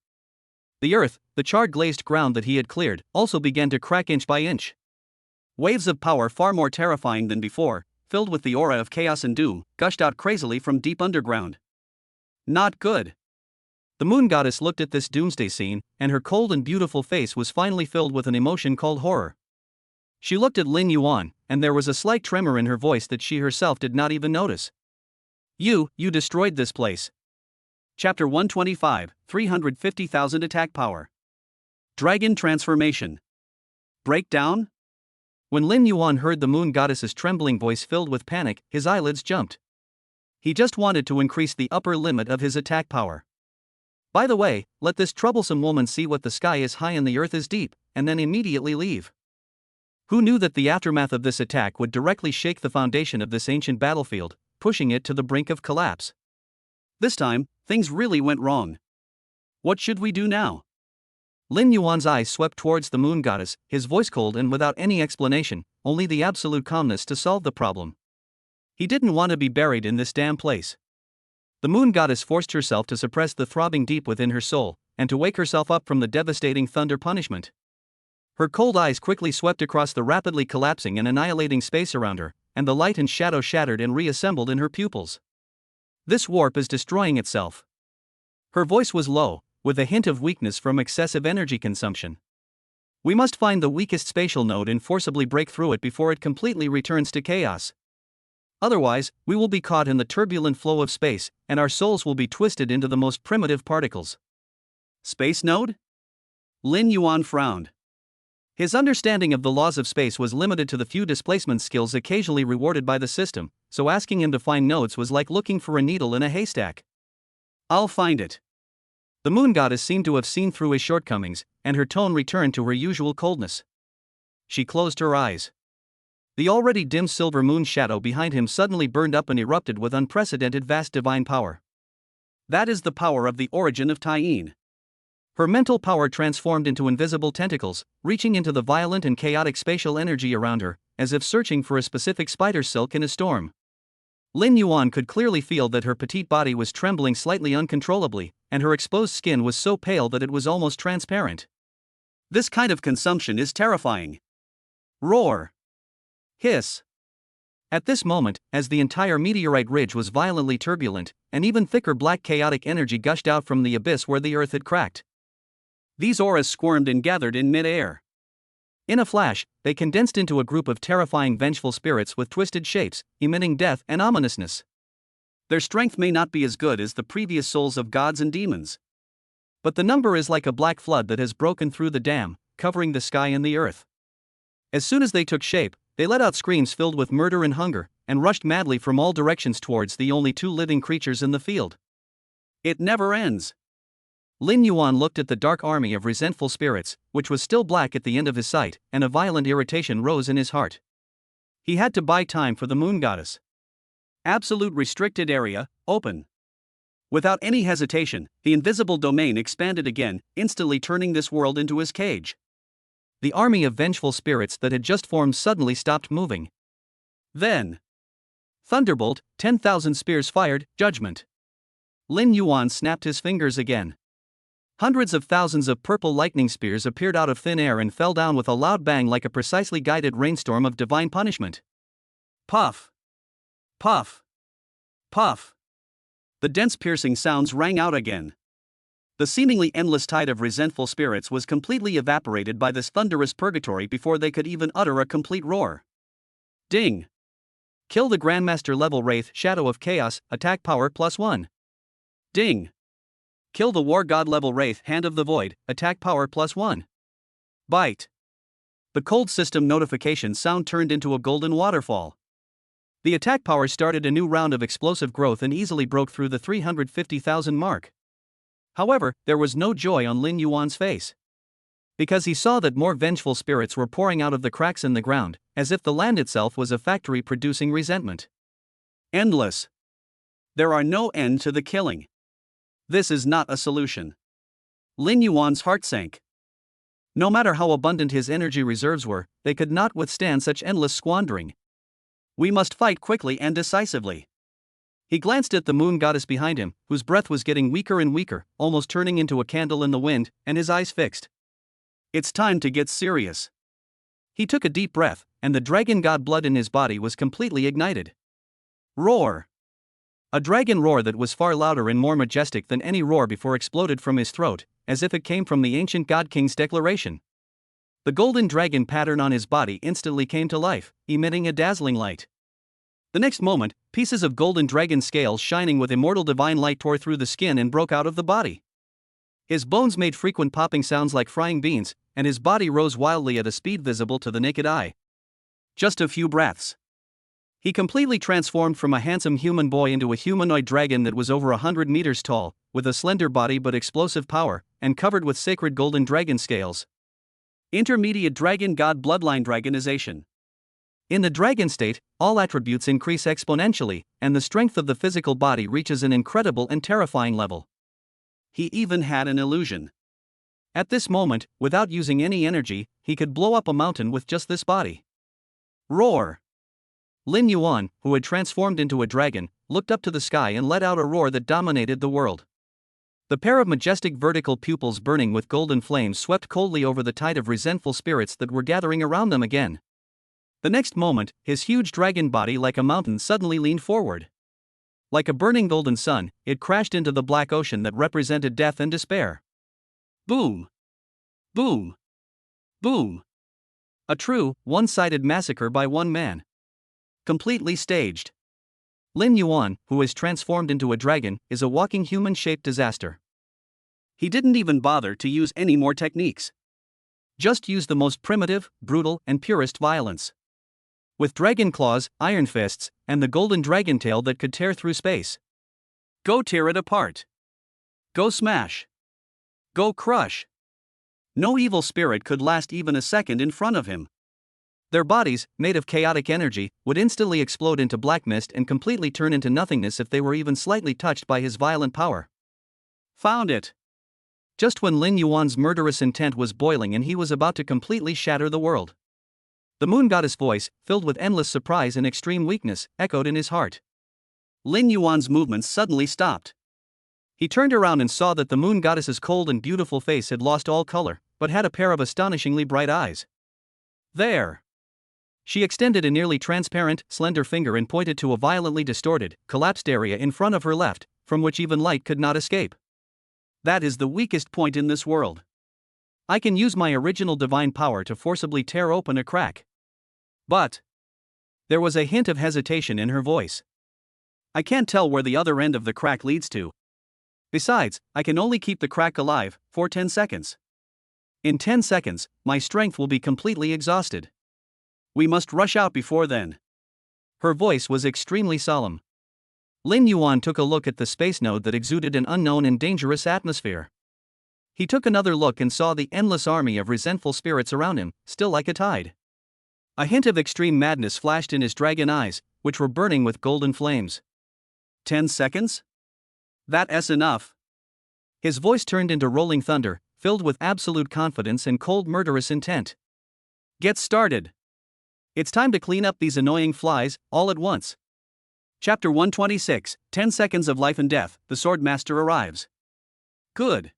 Speaker 1: The earth, the charred glazed ground that he had cleared, also began to crack inch by inch. Waves of power far more terrifying than before, filled with the aura of chaos and doom, gushed out crazily from deep underground. Not good. The moon goddess looked at this doomsday scene, and her cold and beautiful face was finally filled with an emotion called horror. She looked at Lin Yuan, and there was a slight tremor in her voice that she herself did not even notice. You destroyed this place. Chapter 125, 350,000 attack power. Dragon transformation. Breakdown? When Lin Yuan heard the moon goddess's trembling voice filled with panic, his eyelids jumped. he just wanted to increase the upper limit of his attack power. By the way, let this troublesome woman see what the sky is high and the earth is deep, and then immediately leave. Who knew that the aftermath of this attack would directly shake the foundation of this ancient battlefield, pushing it to the brink of collapse? This time, things really went wrong. What should we do now? Lin Yuan's eyes swept towards the moon goddess, his voice cold and without any explanation, only the absolute calmness to solve the problem. He didn't want to be buried in this damn place. The moon goddess forced herself to suppress the throbbing deep within her soul, and to wake herself up from the devastating thunder punishment. Her cold eyes quickly swept across the rapidly collapsing and annihilating space around her, and the light and shadow shattered and reassembled in her pupils. This warp is destroying itself. Her voice was low, with a hint of weakness from excessive energy consumption. We must find the weakest spatial node and forcibly break through it before it completely returns to chaos. Otherwise, we will be caught in the turbulent flow of space, and our souls will be twisted into the most primitive particles. Space node? Lin Yuan frowned. His understanding of the laws of space was limited to the few displacement skills occasionally rewarded by the system, so asking him to find nodes was like looking for a needle in a haystack. I'll find it. The moon goddess seemed to have seen through his shortcomings, and her tone returned to her usual coldness. She closed her eyes. The already dim silver moon shadow behind him suddenly burned up and erupted with unprecedented vast divine power. That is the power of the origin of Tyene. Her mental power transformed into invisible tentacles, reaching into the violent and chaotic spatial energy around her, as if searching for a specific spider silk in a storm. Lin Yuan could clearly feel that her petite body was trembling slightly uncontrollably, and her exposed skin was so pale that it was almost transparent. This kind of consumption is terrifying. Roar. Hiss. At this moment, as the entire meteorite ridge was violently turbulent, an even thicker black chaotic energy gushed out from the abyss where the earth had cracked. These auras squirmed and gathered in mid-air. In a flash, they condensed into a group of terrifying vengeful spirits with twisted shapes, emitting death and ominousness. Their strength may not be as good as the previous souls of gods and demons. But the number is like a black flood that has broken through the dam, covering the sky and the earth. As soon as they took shape, they let out screams filled with murder and hunger, and rushed madly from all directions towards the only two living creatures in the field. It never ends. Lin Yuan looked at the dark army of resentful spirits, which was still black at the end of his sight, and a violent irritation rose in his heart. He had to buy time for the moon goddess. Absolute restricted area, open. Without any hesitation, the invisible domain expanded again, instantly turning this world into his cage. The army of vengeful spirits that had just formed suddenly stopped moving. Then, thunderbolt, 10,000 spears fired, judgment. Lin Yuan snapped his fingers again. Hundreds of thousands of purple lightning spears appeared out of thin air and fell down with a loud bang like a precisely guided rainstorm of divine punishment. Puff! Puff! Puff! The dense piercing sounds rang out again. The seemingly endless tide of resentful spirits was completely evaporated by this thunderous purgatory before they could even utter a complete roar. Ding! Kill the Grandmaster level Wraith Shadow of Chaos, attack power +1. Ding! Kill the War God level Wraith Hand of the Void, attack power +1. Bite! The cold system notification sound turned into a golden waterfall. The attack power started a new round of explosive growth and easily broke through the 350,000 mark. However, there was no joy on Lin Yuan's face. Because he saw that more vengeful spirits were pouring out of the cracks in the ground, as if the land itself was a factory producing resentment. Endless. There are no end to the killing. This is not a solution. Lin Yuan's heart sank. No matter how abundant his energy reserves were, they could not withstand such endless squandering. We must fight quickly and decisively. He glanced at the moon goddess behind him, whose breath was getting weaker and weaker, almost turning into a candle in the wind, and his eyes fixed. It's time to get serious. He took a deep breath, and the dragon god blood in his body was completely ignited. Roar! A dragon roar that was far louder and more majestic than any roar before exploded from his throat, as if it came from the ancient god king's declaration. The golden dragon pattern on his body instantly came to life, emitting a dazzling light. The next moment, pieces of golden dragon scales shining with immortal divine light tore through the skin and broke out of the body. His bones made frequent popping sounds like frying beans, and his body rose wildly at a speed visible to the naked eye. Just a few breaths. He completely transformed from a handsome human boy into a humanoid dragon that was over 100 meters tall, with a slender body but explosive power, and covered with sacred golden dragon scales. Intermediate Dragon God Bloodline Dragonization. In the dragon state, all attributes increase exponentially, and the strength of the physical body reaches an incredible and terrifying level. He even had an illusion. At this moment, without using any energy, he could blow up a mountain with just this body. Roar! Lin Yuan, who had transformed into a dragon, looked up to the sky and let out a roar that dominated the world. The pair of majestic vertical pupils burning with golden flames swept coldly over the tide of resentful spirits that were gathering around them again. The next moment, his huge dragon body like a mountain suddenly leaned forward. Like a burning golden sun, it crashed into the black ocean that represented death and despair. Boom! Boom! Boom! A true, one-sided massacre by one man. Completely staged. Lin Yuan, who is transformed into a dragon, is a walking human-shaped disaster. He didn't even bother to use any more techniques. Just used the most primitive, brutal, and purest violence. With dragon claws, iron fists, and the golden dragon tail that could tear through space. Go tear it apart. Go smash. Go crush. No evil spirit could last even a second in front of him. Their bodies, made of chaotic energy, would instantly explode into black mist and completely turn into nothingness if they were even slightly touched by his violent power. Found it! Just when Lin Yuan's murderous intent was boiling and he was about to completely shatter the world. The moon goddess' voice, filled with endless surprise and extreme weakness, echoed in his heart. Lin Yuan's movements suddenly stopped. He turned around and saw that the moon goddess's cold and beautiful face had lost all color, but had a pair of astonishingly bright eyes. There! She extended a nearly transparent, slender finger and pointed to a violently distorted, collapsed area in front of her left, from which even light could not escape. That is the weakest point in this world. I can use my original divine power to forcibly tear open a crack. But there was a hint of hesitation in her voice. I can't tell where the other end of the crack leads to. Besides, I can only keep the crack alive for 10 seconds. In 10 seconds, my strength will be completely exhausted. We must rush out before then. Her voice was extremely solemn. Lin Yuan took a look at the space node that exuded an unknown and dangerous atmosphere. He took another look and saw the endless army of resentful spirits around him, still like a tide. A hint of extreme madness flashed in his dragon eyes, which were burning with golden flames. 10 seconds? That's enough. His voice turned into rolling thunder, filled with absolute confidence and cold murderous intent. Get started. It's time to clean up these annoying flies, all at once. Chapter 126, 10 Seconds of Life and Death, the Sword Master arrives. Good.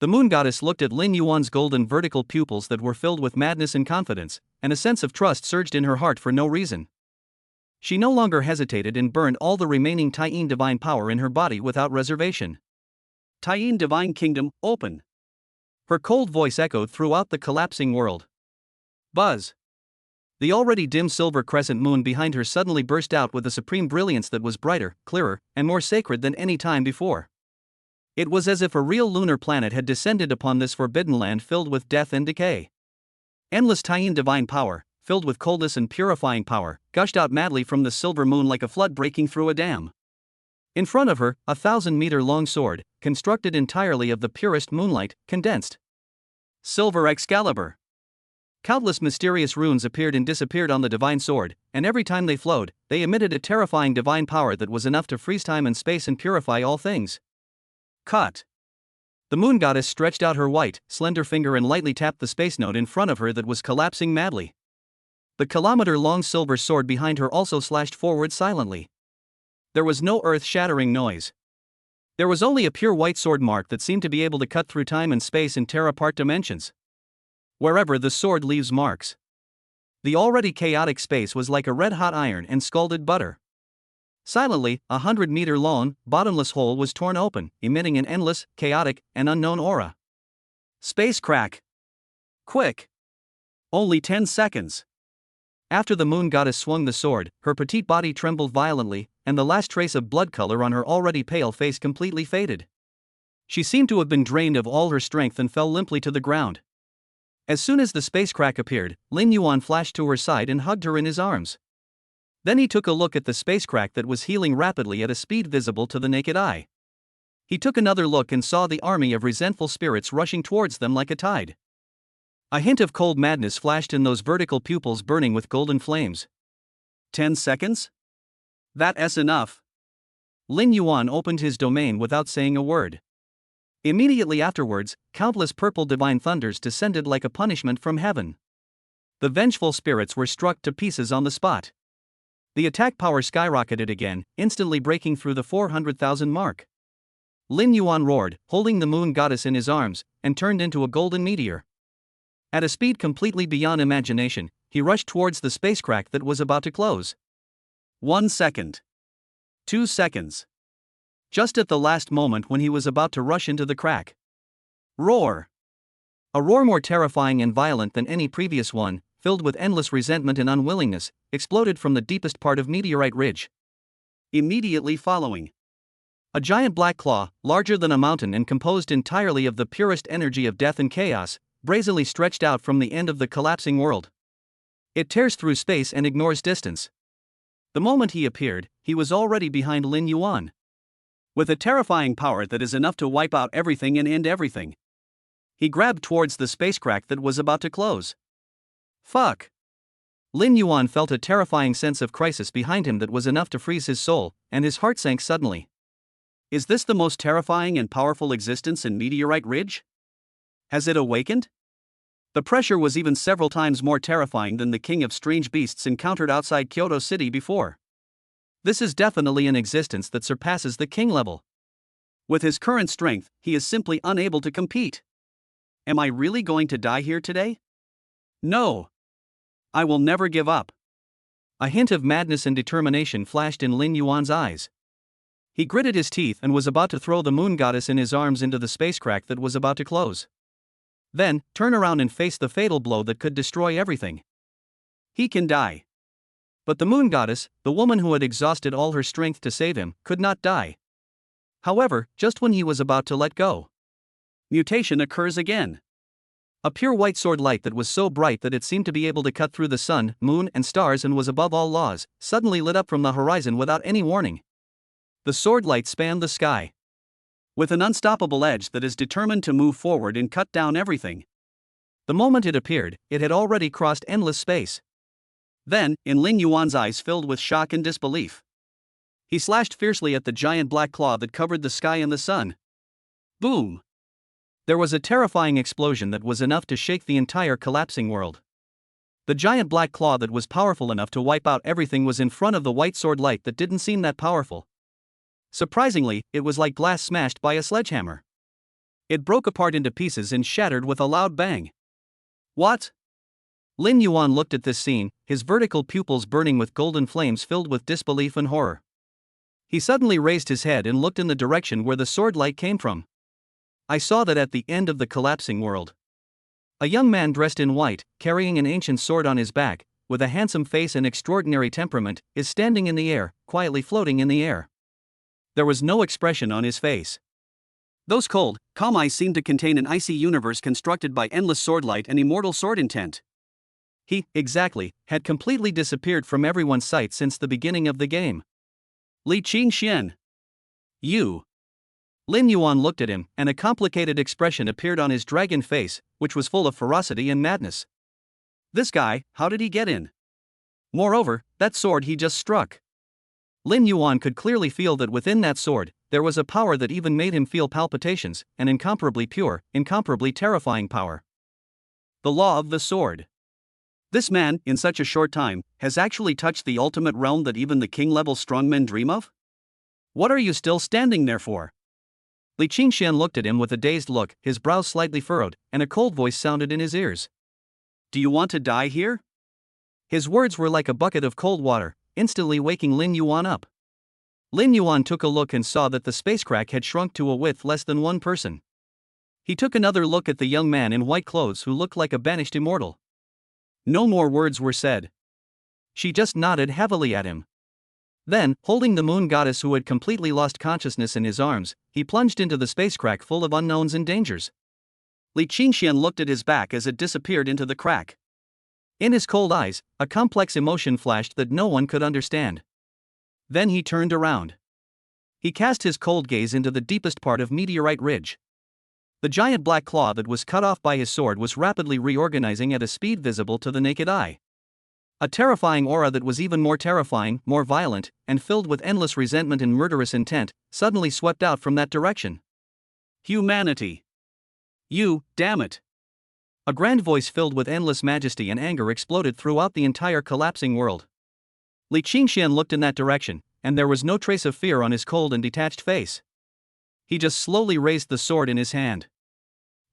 Speaker 1: The moon goddess looked at Lin Yuan's golden vertical pupils that were filled with madness and confidence, and a sense of trust surged in her heart for no reason. She no longer hesitated and burned all the remaining Taiyin divine power in her body without reservation. Taiyin Divine Kingdom, open. Her cold voice echoed throughout the collapsing world. Buzz. The already dim silver crescent moon behind her suddenly burst out with a supreme brilliance that was brighter, clearer, and more sacred than any time before. It was as if a real lunar planet had descended upon this forbidden land filled with death and decay. Endless Taiyin divine power, filled with coldness and purifying power, gushed out madly from the silver moon like a flood breaking through a dam. In front of her, a 1,000-meter-long sword, constructed entirely of the purest moonlight, condensed. Silver Excalibur. Countless mysterious runes appeared and disappeared on the divine sword, and every time they flowed, they emitted a terrifying divine power that was enough to freeze time and space and purify all things. Cut. The moon goddess stretched out her white, slender finger and lightly tapped the space node in front of her that was collapsing madly. The kilometer-long silver sword behind her also slashed forward silently. There was no earth-shattering noise. There was only a pure white sword mark that seemed to be able to cut through time and space and tear apart dimensions. Wherever the sword leaves marks. The already chaotic space was like a red-hot iron and scalded butter. Silently, 100-meter-long, bottomless hole was torn open, emitting an endless, chaotic, and unknown aura. Space crack. Quick. Only 10 seconds. After the moon goddess swung the sword, her petite body trembled violently, and the last trace of blood color on her already pale face completely faded. She seemed to have been drained of all her strength and fell limply to the ground. As soon as the space crack appeared, Lin Yuan flashed to her side and hugged her in his arms. Then he took a look at the space crack that was healing rapidly at a speed visible to the naked eye. He took another look and saw the army of resentful spirits rushing towards them like a tide. A hint of cold madness flashed in those vertical pupils burning with golden flames. 10 seconds? That's enough. Lin Yuan opened his domain without saying a word. Immediately afterwards, countless purple divine thunders descended like a punishment from heaven. The vengeful spirits were struck to pieces on the spot. The attack power skyrocketed again, instantly breaking through the 400,000 mark. Lin Yuan roared, holding the moon goddess in his arms, and turned into a golden meteor. At a speed completely beyond imagination, he rushed towards the space crack that was about to close. 1 second. 2 seconds. Just at the last moment when he was about to rush into the crack. Roar! A roar more terrifying and violent than any previous one, filled with endless resentment and unwillingness, exploded from the deepest part of Meteorite Ridge. Immediately following, a giant black claw, larger than a mountain and composed entirely of the purest energy of death and chaos, brazenly stretched out from the end of the collapsing world. It tears through space and ignores distance. The moment he appeared, he was already behind Lin Yuan. With a terrifying power that is enough to wipe out everything and end everything, he grabbed towards the space crack that was about to close. Fuck! Lin Yuan felt a terrifying sense of crisis behind him that was enough to freeze his soul, and his heart sank suddenly. Is this the most terrifying and powerful existence in Meteorite Ridge? Has it awakened? The pressure was even several times more terrifying than the king of strange beasts encountered outside Kyoto City before. This is definitely an existence that surpasses the king level. With his current strength, he is simply unable to compete. Am I really going to die here today? No. I will never give up. A hint of madness and determination flashed in Lin Yuan's eyes. He gritted his teeth and was about to throw the moon goddess in his arms into the space crack that was about to close. Then, turn around and face the fatal blow that could destroy everything. He can die. But the moon goddess, the woman who had exhausted all her strength to save him, could not die. However, just when he was about to let go, mutation occurs again. A pure white sword light that was so bright that it seemed to be able to cut through the sun, moon, and stars and was above all laws, suddenly lit up from the horizon without any warning. The sword light spanned the sky. With an unstoppable edge that is determined to move forward and cut down everything. The moment it appeared, it had already crossed endless space. Then, in Lin Yuan's eyes filled with shock and disbelief, he slashed fiercely at the giant black claw that covered the sky and the sun. Boom! There was a terrifying explosion that was enough to shake the entire collapsing world. The giant black claw that was powerful enough to wipe out everything was in front of the white sword light that didn't seem that powerful. Surprisingly, it was like glass smashed by a sledgehammer. It broke apart into pieces and shattered with a loud bang. What? Lin Yuan looked at this scene, his vertical pupils burning with golden flames filled with disbelief and horror. He suddenly raised his head and looked in the direction where the sword light came from. I saw that at the end of the collapsing world, a young man dressed in white, carrying an ancient sword on his back, with a handsome face and extraordinary temperament, is standing in the air, quietly floating in the air. There was no expression on his face. Those cold, calm eyes seemed to contain an icy universe constructed by endless swordlight and immortal sword intent. He, exactly, had completely disappeared from everyone's sight since the beginning of the game. Li Qingxian. You. Lin Yuan looked at him, and a complicated expression appeared on his dragon face, which was full of ferocity and madness. This guy, how did he get in? Moreover, that sword he just struck. Lin Yuan could clearly feel that within that sword, there was a power that even made him feel palpitations, an incomparably pure, incomparably terrifying power. The law of the sword. This man, in such a short time, has actually touched the ultimate realm that even the king-level strongmen dream of? What are you still standing there for? Li Qingxian looked at him with a dazed look, his brows slightly furrowed, and a cold voice sounded in his ears. Do you want to die here? His words were like a bucket of cold water, instantly waking Lin Yuan up. Lin Yuan took a look and saw that the space crack had shrunk to a width less than one person. He took another look at the young man in white clothes who looked like a banished immortal. No more words were said. She just nodded heavily at him. Then, holding the moon goddess who had completely lost consciousness in his arms, he plunged into the space crack full of unknowns and dangers. Li Qingxian looked at his back as it disappeared into the crack. In his cold eyes, a complex emotion flashed that no one could understand. Then he turned around. He cast his cold gaze into the deepest part of Meteorite Ridge. The giant black claw that was cut off by his sword was rapidly reorganizing at a speed visible to the naked eye. A terrifying aura that was even more terrifying, more violent, and filled with endless resentment and murderous intent, suddenly swept out from that direction. Humanity! You, damn it! A grand voice filled with endless majesty and anger exploded throughout the entire collapsing world. Li Qingxian looked in that direction, and there was no trace of fear on his cold and detached face. He just slowly raised the sword in his hand.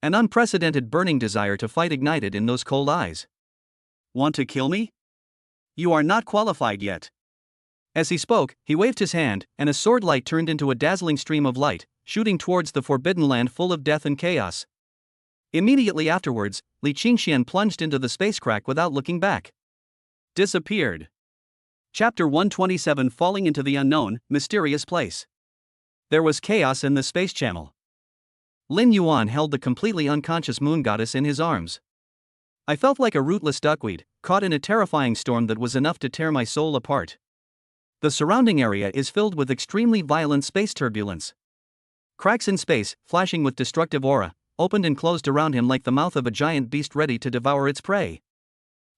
Speaker 1: An unprecedented burning desire to fight ignited in those cold eyes. Want to kill me? You are not qualified yet. As he spoke, he waved his hand, and a sword light turned into a dazzling stream of light, shooting towards the forbidden land full of death and chaos. Immediately afterwards, Li Qingxian plunged into the space crack without looking back. Disappeared. Chapter 127 Falling into the Unknown, Mysterious Place. There was chaos in the space channel. Lin Yuan held the completely unconscious moon goddess in his arms. I felt like a rootless duckweed, caught in a terrifying storm that was enough to tear my soul apart. The surrounding area is filled with extremely violent space turbulence. Cracks in space, flashing with destructive aura, opened and closed around him like the mouth of a giant beast ready to devour its prey.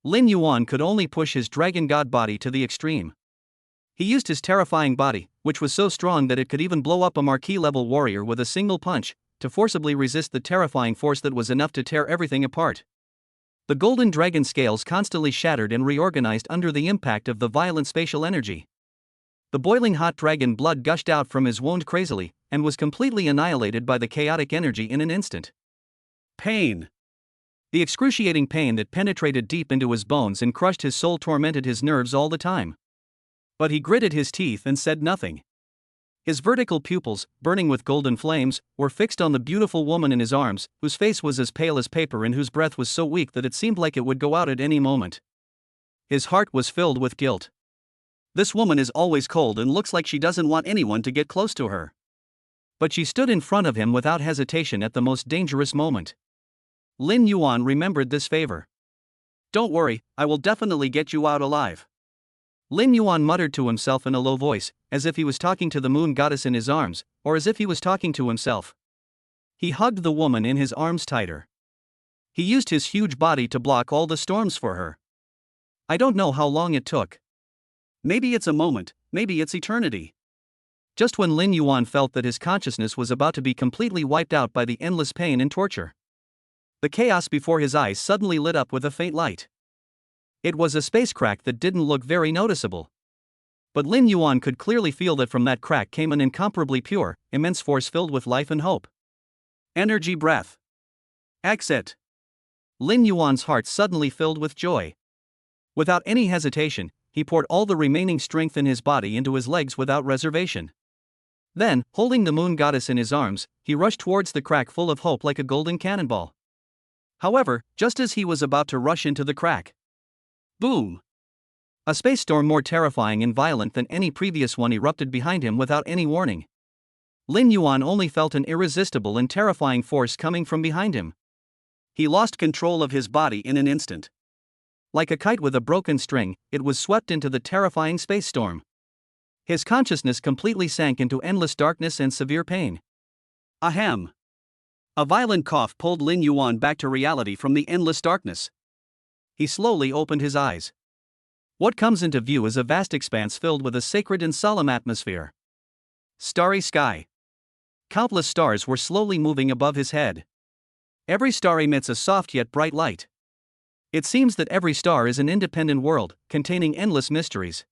Speaker 1: Lin Yuan could only push his dragon god body to the extreme. He used his terrifying body, which was so strong that it could even blow up a marquee-level warrior with a single punch, to forcibly resist the terrifying force that was enough to tear everything apart. The golden dragon scales constantly shattered and reorganized under the impact of the violent spatial energy. The boiling hot dragon blood gushed out from his wound crazily, and was completely annihilated by the chaotic energy in an instant. Pain. The excruciating pain that penetrated deep into his bones and crushed his soul tormented his nerves all the time. But he gritted his teeth and said nothing. His vertical pupils, burning with golden flames, were fixed on the beautiful woman in his arms, whose face was as pale as paper and whose breath was so weak that it seemed like it would go out at any moment. His heart was filled with guilt. This woman is always cold and looks like she doesn't want anyone to get close to her. But she stood in front of him without hesitation at the most dangerous moment. Lin Yuan remembered this favor. Don't worry, I will definitely get you out alive. Lin Yuan muttered to himself in a low voice, as if he was talking to the moon goddess in his arms, or as if he was talking to himself. He hugged the woman in his arms tighter. He used his huge body to block all the storms for her. I don't know how long it took. Maybe it's a moment, maybe it's eternity. Just when Lin Yuan felt that his consciousness was about to be completely wiped out by the endless pain and torture, the chaos before his eyes suddenly lit up with a faint light. It was a space crack that didn't look very noticeable. But Lin Yuan could clearly feel that from that crack came an incomparably pure, immense force filled with life and hope. Energy breath. Exit. Lin Yuan's heart suddenly filled with joy. Without any hesitation, he poured all the remaining strength in his body into his legs without reservation. Then, holding the moon goddess in his arms, he rushed towards the crack full of hope like a golden cannonball. However, just as he was about to rush into the crack, boom! A space storm more terrifying and violent than any previous one erupted behind him without any warning. Lin Yuan only felt an irresistible and terrifying force coming from behind him. He lost control of his body in an instant. Like a kite with a broken string, it was swept into the terrifying space storm. His consciousness completely sank into endless darkness and severe pain. Ahem! A violent cough pulled Lin Yuan back to reality from the endless darkness. He slowly opened his eyes. What comes into view is a vast expanse filled with a sacred and solemn atmosphere. Starry sky. Countless stars were slowly moving above his head. Every star emits a soft yet bright light. It seems that every star is an independent world, containing endless mysteries.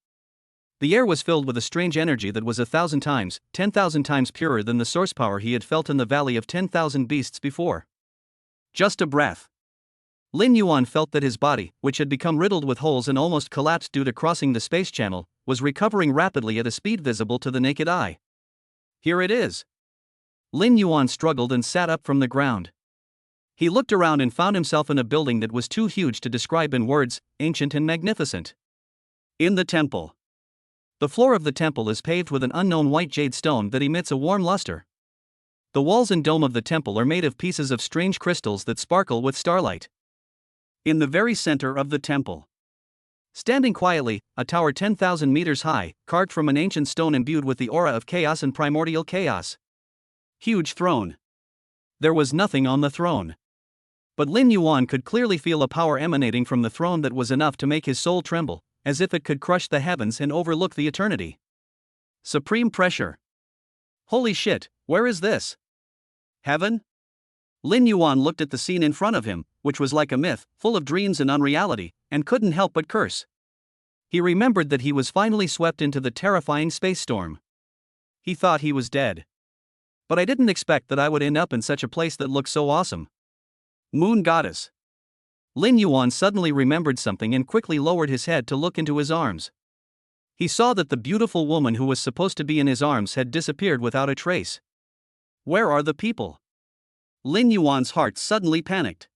Speaker 1: The air was filled with a strange energy that was 1,000 times, 10,000 times purer than the source power he had felt in the Valley of 10,000 Beasts before. Just a breath. Lin Yuan felt that his body, which had become riddled with holes and almost collapsed due to crossing the space channel, was recovering rapidly at a speed visible to the naked eye. Here it is. Lin Yuan struggled and sat up from the ground. He looked around and found himself in a building that was too huge to describe in words, ancient and magnificent. In the temple. The floor of the temple is paved with an unknown white jade stone that emits a warm luster. The walls and dome of the temple are made of pieces of strange crystals that sparkle with starlight. In the very center of the temple, standing quietly, a tower 10,000 meters high, carved from an ancient stone imbued with the aura of chaos and primordial chaos. Huge throne. There was nothing on the throne. But Lin Yuan could clearly feel a power emanating from the throne that was enough to make his soul tremble, as if it could crush the heavens and overlook the eternity. Supreme pressure. Holy shit, where is this? Heaven? Lin Yuan looked at the scene in front of him, which was like a myth, full of dreams and unreality, and couldn't help but curse. He remembered that he was finally swept into the terrifying space storm. He thought he was dead. But I didn't expect that I would end up in such a place that looked so awesome. Moon Goddess. Lin Yuan suddenly remembered something and quickly lowered his head to look into his arms. He saw that the beautiful woman who was supposed to be in his arms had disappeared without a trace. Where are the people? Lin Yuan's heart suddenly panicked.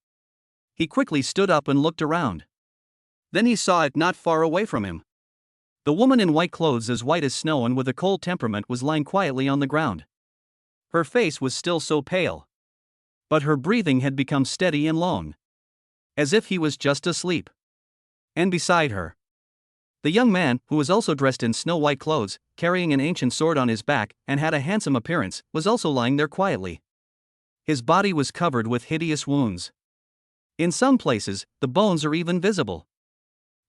Speaker 1: He quickly stood up and looked around. Then he saw it not far away from him. The woman in white clothes as white as snow and with a cold temperament was lying quietly on the ground. Her face was still so pale. But her breathing had become steady and long. As if he was just asleep. And beside her, the young man, who was also dressed in snow-white clothes, carrying an ancient sword on his back, and had a handsome appearance, was also lying there quietly. His body was covered with hideous wounds. In some places, the bones are even visible.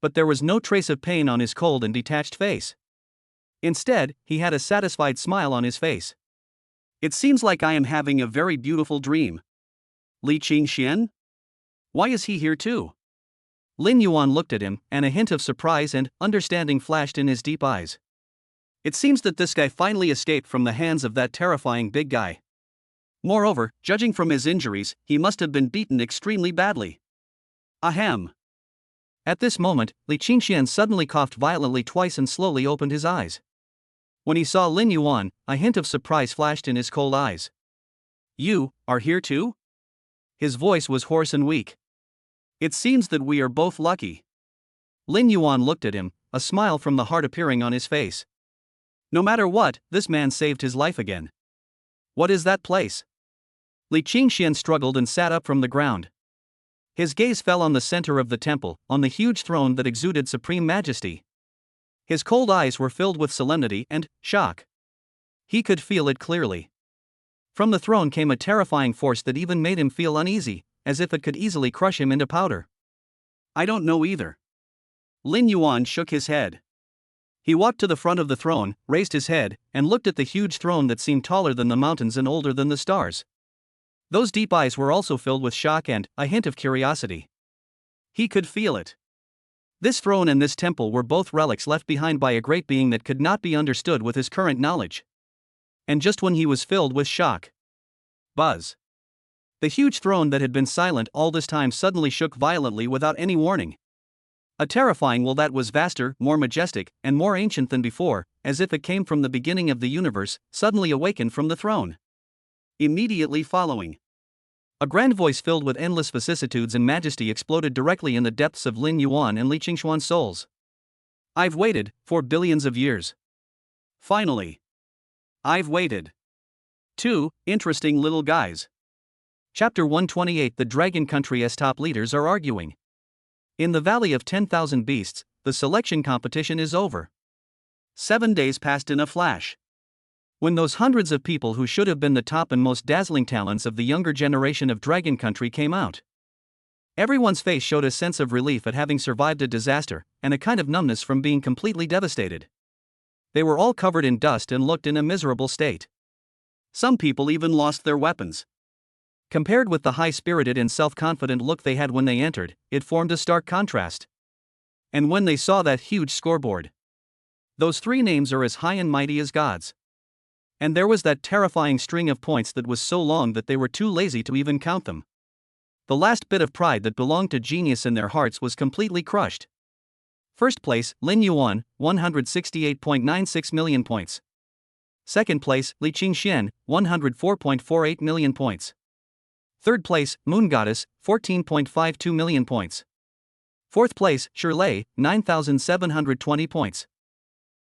Speaker 1: But there was no trace of pain on his cold and detached face. Instead, he had a satisfied smile on his face. It seems like I am having a very beautiful dream. Li Qingxian? Why is he here too? Lin Yuan looked at him, and a hint of surprise and understanding flashed in his deep eyes. It seems that this guy finally escaped from the hands of that terrifying big guy. Moreover, judging from his injuries, he must have been beaten extremely badly. Ahem. At this moment, Li Qingxian suddenly coughed violently twice and slowly opened his eyes. When he saw Lin Yuan, a hint of surprise flashed in his cold eyes. You are here too? His voice was hoarse and weak. It seems that we are both lucky. Lin Yuan looked at him, a smile from the heart appearing on his face. No matter what, this man saved his life again. What is that place? Li Qingxian struggled and sat up from the ground. His gaze fell on the center of the temple, on the huge throne that exuded supreme majesty. His cold eyes were filled with solemnity and shock. He could feel it clearly. From the throne came a terrifying force that even made him feel uneasy, as if it could easily crush him into powder. I don't know either. Lin Yuan shook his head. He walked to the front of the throne, raised his head, and looked at the huge throne that seemed taller than the mountains and older than the stars. Those deep eyes were also filled with shock and a hint of curiosity. He could feel it. This throne and this temple were both relics left behind by a great being that could not be understood with his current knowledge. And just when he was filled with shock, buzz. The huge throne that had been silent all this time suddenly shook violently without any warning. A terrifying will that was vaster, more majestic, and more ancient than before, as if it came from the beginning of the universe, suddenly awakened from the throne. Immediately following, a grand voice filled with endless vicissitudes and majesty exploded directly in the depths of Lin Yuan and Li Qingxuan's souls. I've waited for billions of years. Finally. I've waited. 2 interesting little guys. Chapter 128. The Dragon Country's top leaders are arguing. In the Valley of 10,000 Beasts, the selection competition is over. 7 days passed in a flash. When those hundreds of people who should have been the top and most dazzling talents of the younger generation of Dragon Country came out. Everyone's face showed a sense of relief at having survived a disaster, and a kind of numbness from being completely devastated. They were all covered in dust and looked in a miserable state. Some people even lost their weapons. Compared with the high-spirited and self-confident look they had when they entered, it formed a stark contrast. And when they saw that huge scoreboard, those 3 names are as high and mighty as gods. And there was that terrifying string of points that was so long that they were too lazy to even count them. The last bit of pride that belonged to genius in their hearts was completely crushed. First place, Lin Yuan, 168.96 million points. Second place, Li Qingxian, 104.48 million points. Third place, Moon Goddess, 14.52 million points. Fourth place, Shirley, 9,720 points.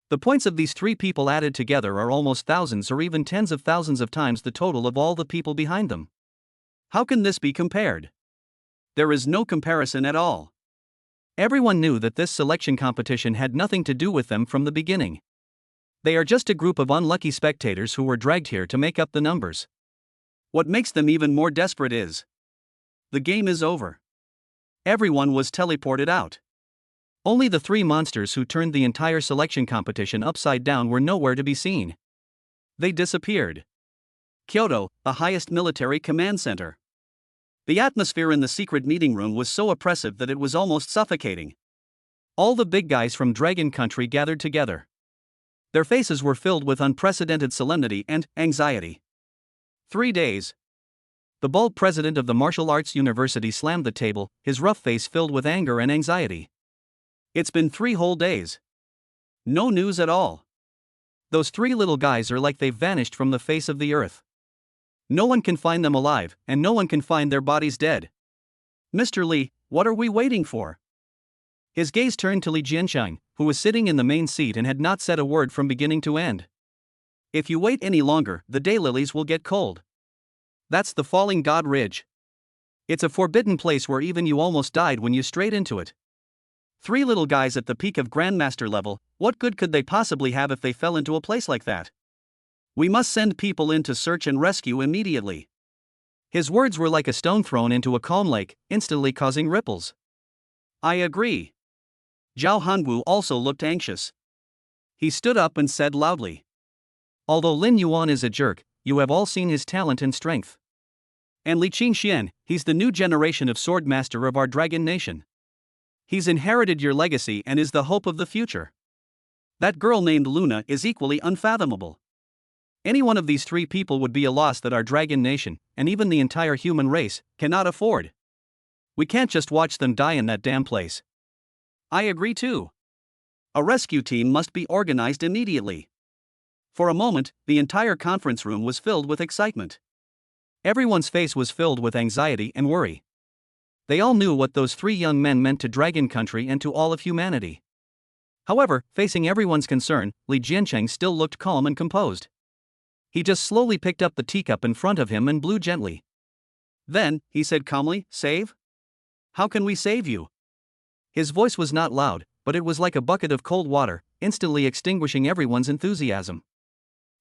Speaker 1: The points of these 3 people added together are almost thousands or even tens of thousands of times the total of all the people behind them. How can this be compared? There is no comparison at all. Everyone knew that this selection competition had nothing to do with them from the beginning. They are just a group of unlucky spectators who were dragged here to make up the numbers. What makes them even more desperate is the game is over. Everyone was teleported out. Only the three monsters who turned the entire selection competition upside down were nowhere to be seen. They disappeared. Kyoto, the highest military command center. The atmosphere in the secret meeting room was so oppressive that it was almost suffocating. All the big guys from Dragon Country gathered together. Their faces were filled with unprecedented solemnity and anxiety. 3 days. The bald president of the martial arts university slammed the table, his rough face filled with anger and anxiety. It's been 3 whole days. No news at all. Those 3 little guys are like they've vanished from the face of the earth. No one can find them alive, and no one can find their bodies dead. Mr. Li, what are we waiting for? His gaze turned to Li Jiansheng, who was sitting in the main seat and had not said a word from beginning to end. If you wait any longer, the daylilies will get cold. That's the Falling God Ridge. It's a forbidden place where even you almost died when you strayed into it. 3 little guys at the peak of Grandmaster level, what good could they possibly have if they fell into a place like that? We must send people in to search and rescue immediately. His words were like a stone thrown into a calm lake, instantly causing ripples. I agree. Zhao Hanwu also looked anxious. He stood up and said loudly. Although Lin Yuan is a jerk, you have all seen his talent and strength. And Li Qingxian, he's the new generation of sword master of our dragon nation. He's inherited your legacy and is the hope of the future. That girl named Luna is equally unfathomable. Any one of these 3 people would be a loss that our dragon nation, and even the entire human race, cannot afford. We can't just watch them die in that damn place. I agree too. A rescue team must be organized immediately. For a moment, the entire conference room was filled with excitement. Everyone's face was filled with anxiety and worry. They all knew what those 3 young men meant to Dragon Country and to all of humanity. However, facing everyone's concern, Li Jiansheng still looked calm and composed. He just slowly picked up the teacup in front of him and blew gently. Then, he said calmly, "Save? How can we save you?" His voice was not loud, but it was like a bucket of cold water, instantly extinguishing everyone's enthusiasm.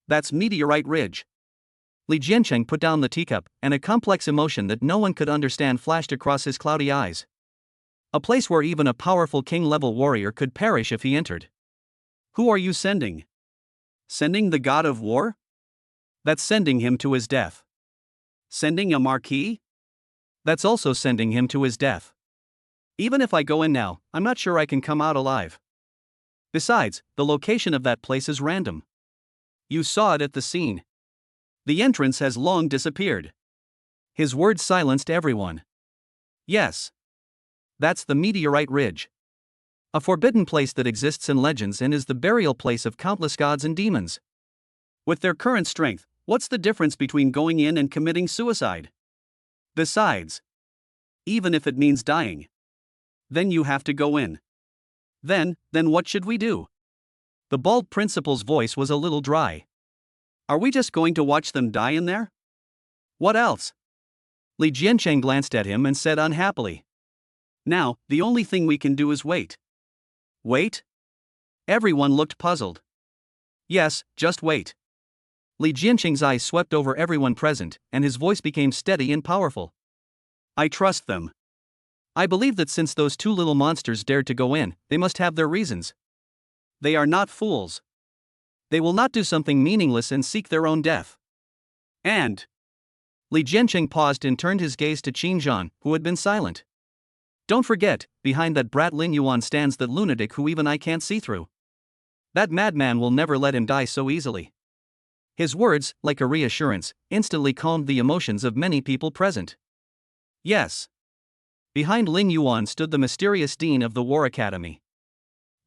Speaker 1: That's Meteorite Ridge. Li Jiansheng put down the teacup, and a complex emotion that no one could understand flashed across his cloudy eyes. A place where even a powerful king-level warrior could perish if he entered. Who are you sending? Sending the god of war? That's sending him to his death. Sending a marquis? That's also sending him to his death. Even if I go in now, I'm not sure I can come out alive. Besides, the location of that place is random. You saw it at the scene. The entrance has long disappeared. His words silenced everyone. Yes. That's the Meteorite Ridge. A forbidden place that exists in legends and is the burial place of countless gods and demons. With their current strength, what's the difference between going in and committing suicide? Besides, even if it means dying, then you have to go in. Then what should we do? The bald principal's voice was a little dry. Are we just going to watch them die in there? What else? Li Jiansheng glanced at him and said unhappily. Now, the only thing we can do is wait. Wait? Everyone looked puzzled. Yes, just wait. Li Jiansheng's eyes swept over everyone present, and his voice became steady and powerful. I trust them. I believe that since those 2 little monsters dared to go in, they must have their reasons. They are not fools. They will not do something meaningless and seek their own death. And Li Jiansheng paused and turned his gaze to Qin Zhan, who had been silent. Don't forget, behind that brat Lin Yuan stands that lunatic who even I can't see through. That madman will never let him die so easily. His words, like a reassurance, instantly calmed the emotions of many people present. Yes. Behind Lin Yuan stood the mysterious dean of the War Academy.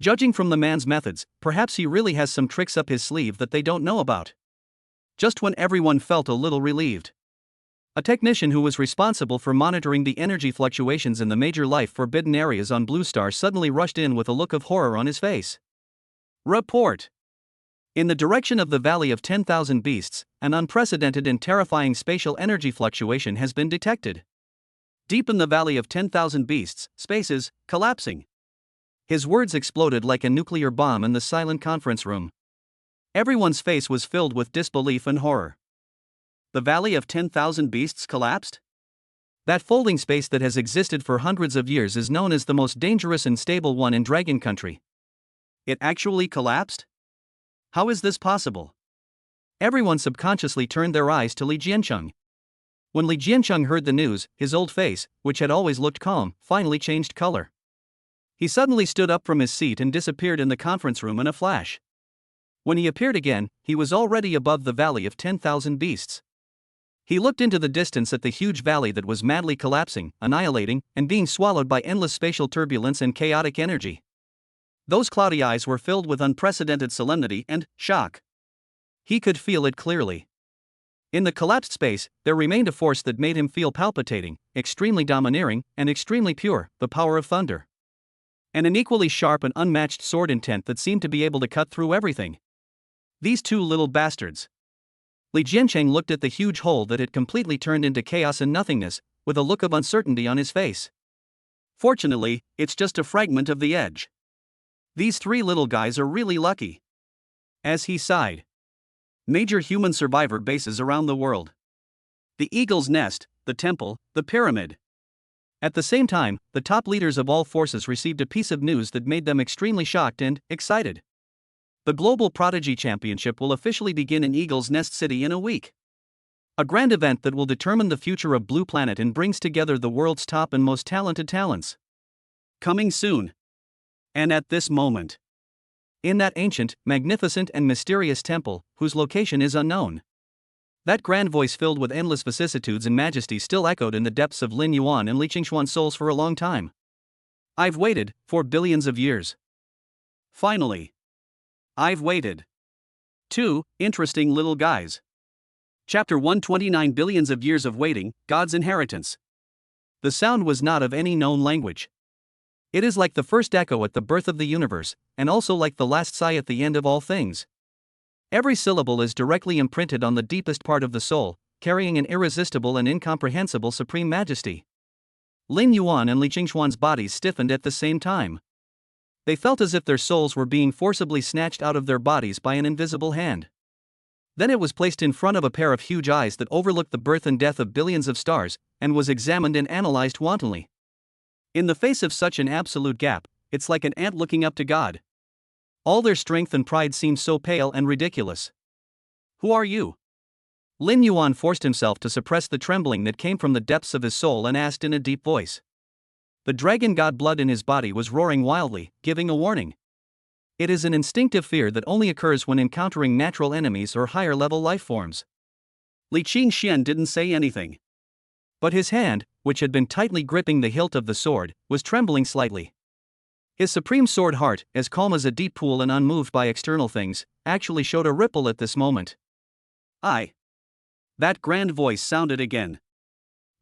Speaker 1: Judging from the man's methods, perhaps he really has some tricks up his sleeve that they don't know about. Just when everyone felt a little relieved, a technician who was responsible for monitoring the energy fluctuations in the major life-forbidden areas on Blue Star suddenly rushed in with a look of horror on his face. Report. In the direction of the Valley of 10,000 Beasts, an unprecedented and terrifying spatial energy fluctuation has been detected. Deep in the valley of 10,000 beasts, spaces, collapsing. His words exploded like a nuclear bomb in the silent conference room. Everyone's face was filled with disbelief and horror. The valley of 10,000 beasts collapsed? That folding space that has existed for hundreds of years is known as the most dangerous and stable one in Dragon Country. It actually collapsed? How is this possible? Everyone subconsciously turned their eyes to Li Jiancheng. When Li Jiancheng heard the news, his old face, which had always looked calm, finally changed color. He suddenly stood up from his seat and disappeared in the conference room in a flash. When he appeared again, he was already above the valley of 10,000 beasts. He looked into the distance at the huge valley that was madly collapsing, annihilating, and being swallowed by endless spatial turbulence and chaotic energy. Those cloudy eyes were filled with unprecedented solemnity and shock. He could feel it clearly. In the collapsed space, there remained a force that made him feel palpitating, extremely domineering, and extremely pure, the power of thunder. And an equally sharp and unmatched sword intent that seemed to be able to cut through everything. These two little bastards. Li Jiancheng looked at the huge hole that had completely turned into chaos and nothingness, with a look of uncertainty on his face. Fortunately, it's just a fragment of the edge. These three little guys are really lucky. As he sighed. Major human survivor bases around the world. The Eagle's Nest, the Temple, the Pyramid. At the same time, the top leaders of all forces received a piece of news that made them extremely shocked and excited. The Global Prodigy Championship will officially begin in Eagle's Nest City in a week. A grand event that will determine the future of Blue Planet and brings together the world's top and most talented talents. Coming soon. And at this moment. In that ancient, magnificent and mysterious temple, whose location is unknown. That grand voice filled with endless vicissitudes and majesty still echoed in the depths of Lin Yuan and Li Qingshuan's souls for a long time. I've waited, for billions of years. Finally. I've waited. 2 interesting little guys. Chapter 129 Billions of Years of Waiting, God's Inheritance. The sound was not of any known language. It is like the first echo at the birth of the universe, and also like the last sigh at the end of all things. Every syllable is directly imprinted on the deepest part of the soul, carrying an irresistible and incomprehensible supreme majesty. Lin Yuan and Li Qingshuan's bodies stiffened at the same time. They felt as if their souls were being forcibly snatched out of their bodies by an invisible hand. Then it was placed in front of a pair of huge eyes that overlooked the birth and death of billions of stars, and was examined and analyzed wantonly. In the face of such an absolute gap, it's like an ant looking up to God. All their strength and pride seemed so pale and ridiculous. Who are you? Lin Yuan forced himself to suppress the trembling that came from the depths of his soul and asked in a deep voice. The dragon god blood in his body was roaring wildly, giving a warning. It is an instinctive fear that only occurs when encountering natural enemies or higher-level life forms. Li Qingshuan didn't say anything. But his hand, which had been tightly gripping the hilt of the sword, was trembling slightly. His supreme sword heart, as calm as a deep pool and unmoved by external things, actually showed a ripple at this moment. That grand voice sounded again.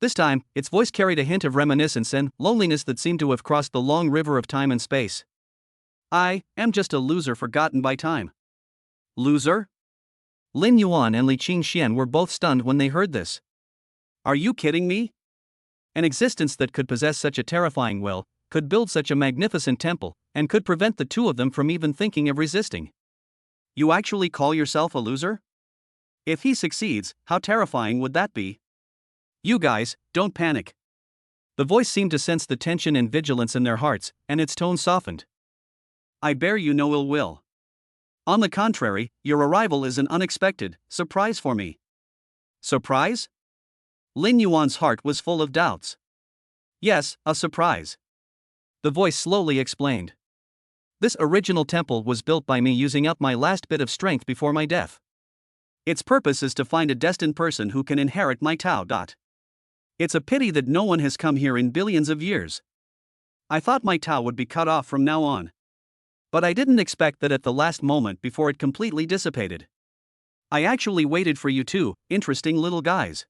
Speaker 1: This time, its voice carried a hint of reminiscence and loneliness that seemed to have crossed the long river of time and space. I am just a loser forgotten by time. Loser? Lin Yuan and Li Qingshuan were both stunned when they heard this. Are you kidding me? An existence that could possess such a terrifying will, could build such a magnificent temple, and could prevent the two of them from even thinking of resisting. You actually call yourself a loser? If he succeeds, how terrifying would that be? You guys, don't panic. The voice seemed to sense the tension and vigilance in their hearts, and its tone softened. I bear you no ill will. On the contrary, your arrival is an unexpected surprise for me. Surprise? Lin Yuan's heart was full of doubts. Yes, a surprise. The voice slowly explained. This original temple was built by me using up my last bit of strength before my death. Its purpose is to find a destined person who can inherit my Tao. It's a pity that no one has come here in billions of years. I thought my Tao would be cut off from now on. But I didn't expect that at the last moment before it completely dissipated. I actually waited for you two, interesting little guys.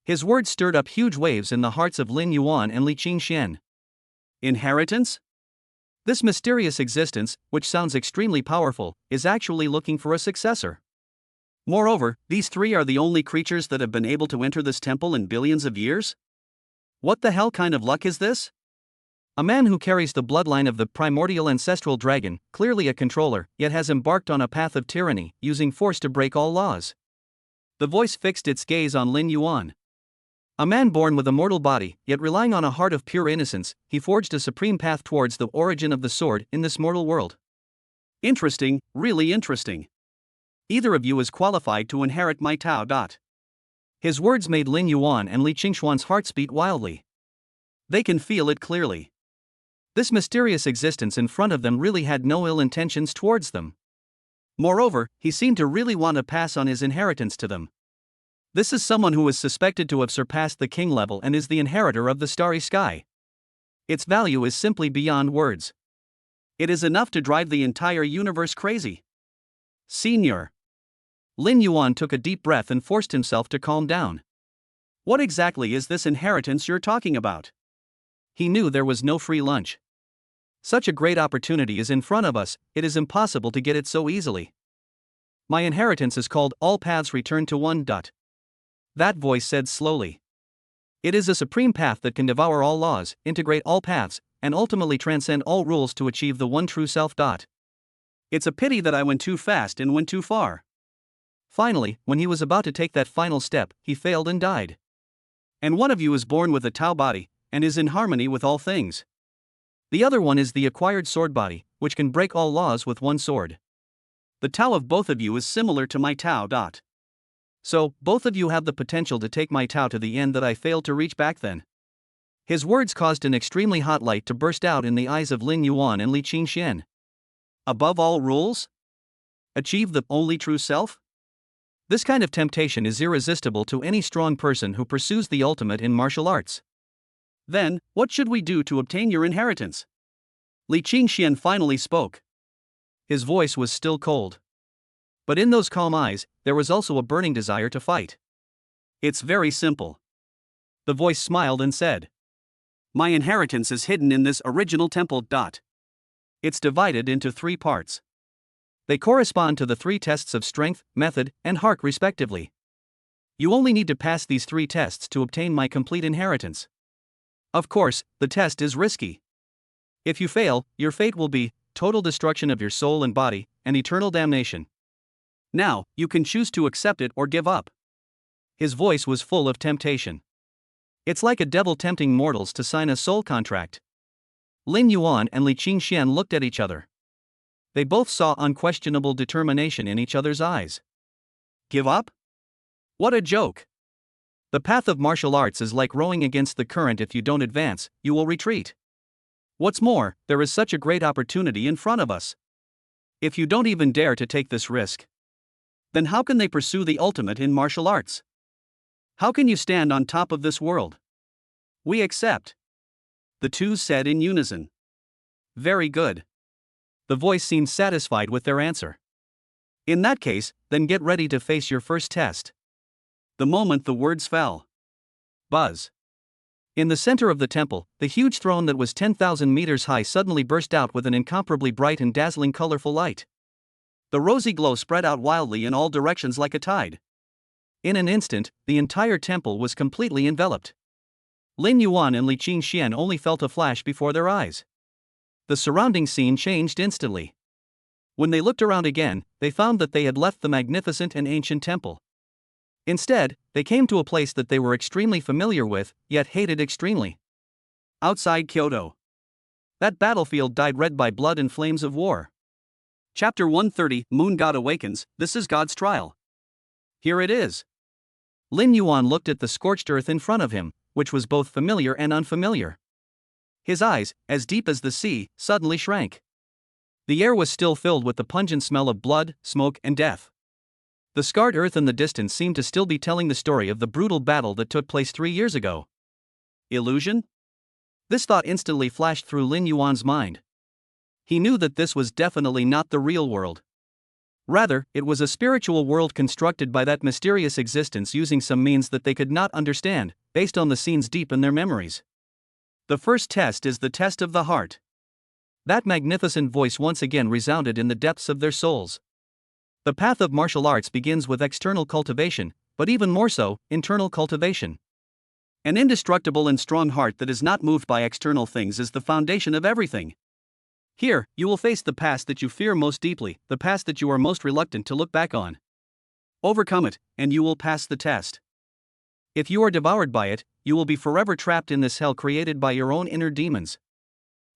Speaker 1: His words stirred up huge waves in the hearts of Lin Yuan and Li Qingshuan. Inheritance? This mysterious existence, which sounds extremely powerful, is actually looking for a successor. Moreover, these three are the only creatures that have been able to enter this temple in billions of years? What the hell kind of luck is this? A man who carries the bloodline of the primordial ancestral dragon, clearly a controller, yet has embarked on a path of tyranny, using force to break all laws. The voice fixed its gaze on Lin Yuan. A man born with a mortal body, yet relying on a heart of pure innocence, he forged a supreme path towards the origin of the sword in this mortal world. Interesting, really interesting. Either of you is qualified to inherit my Tao. His words made Lin Yuan and Li Qingxuan's hearts beat wildly. They can feel it clearly. This mysterious existence in front of them really had no ill intentions towards them. Moreover, he seemed to really want to pass on his inheritance to them. This is someone who is suspected to have surpassed the king level and is the inheritor of the starry sky. Its value is simply beyond words. It is enough to drive the entire universe crazy. Senior. Lin Yuan took a deep breath and forced himself to calm down. What exactly is this inheritance you're talking about? He knew there was no free lunch. Such a great opportunity is in front of us, it is impossible to get it so easily. My inheritance is called All Paths Return to One. That voice said slowly. It is a supreme path that can devour all laws, integrate all paths, and ultimately transcend all rules to achieve the one true self. It's a pity that I went too fast and went too far. Finally, when he was about to take that final step, he failed and died. And one of you is born with a Tao body, and is in harmony with all things. The other one is the acquired sword body, which can break all laws with one sword. The Tao of both of you is similar to my Tao. So, both of you have the potential to take my Tao to the end that I failed to reach back then. His words caused an extremely hot light to burst out in the eyes of Lin Yuan and Li Qingxian. Above all rules? Achieve the only true self? This kind of temptation is irresistible to any strong person who pursues the ultimate in martial arts. Then, what should we do to obtain your inheritance? Li Qingxian finally spoke. His voice was still cold. But in those calm eyes, there was also a burning desire to fight. It's very simple. The voice smiled and said. My inheritance is hidden in this original temple. It's divided into 3 parts. They correspond to the 3 tests of strength, method, and heart respectively. You only need to pass these 3 tests to obtain my complete inheritance. Of course, the test is risky. If you fail, your fate will be total destruction of your soul and body, and eternal damnation. Now, you can choose to accept it or give up. His voice was full of temptation. It's like a devil tempting mortals to sign a soul contract. Lin Yuan and Li Qingxian looked at each other. They both saw unquestionable determination in each other's eyes. Give up? What a joke! The path of martial arts is like rowing against the current. If you don't advance, you will retreat. What's more, there is such a great opportunity in front of us. If you don't even dare to take this risk, then how can they pursue the ultimate in martial arts? How can you stand on top of this world? We accept. The two said in unison. Very good. The voice seemed satisfied with their answer. In that case, then get ready to face your first test. The moment the words fell. Buzz. In the center of the temple, the huge throne that was 10,000 meters high suddenly burst out with an incomparably bright and dazzling colorful light. The rosy glow spread out wildly in all directions like a tide. In an instant, the entire temple was completely enveloped. Lin Yuan and Li Qingxian only felt a flash before their eyes. The surrounding scene changed instantly. When they looked around again, they found that they had left the magnificent and ancient temple. Instead, they came to a place that they were extremely familiar with, yet hated extremely. Outside Kyoto. That battlefield dyed red by blood and flames of war. Chapter 130, Moon God Awakens. This is God's trial. Here it is. Lin Yuan looked at the scorched earth in front of him, which was both familiar and unfamiliar. His eyes, as deep as the sea, suddenly shrank. The air was still filled with the pungent smell of blood, smoke, and death. The scarred earth in the distance seemed to still be telling the story of the brutal battle that took place 3 years ago. Illusion? This thought instantly flashed through Lin Yuan's mind. He knew that this was definitely not the real world. Rather, it was a spiritual world constructed by that mysterious existence using some means that they could not understand, based on the scenes deep in their memories. The first test is the test of the heart. That magnificent voice once again resounded in the depths of their souls. The path of martial arts begins with external cultivation, but even more so, internal cultivation. An indestructible and strong heart that is not moved by external things is the foundation of everything. Here, you will face the past that you fear most deeply, the past that you are most reluctant to look back on. Overcome it, and you will pass the test. If you are devoured by it, you will be forever trapped in this hell created by your own inner demons.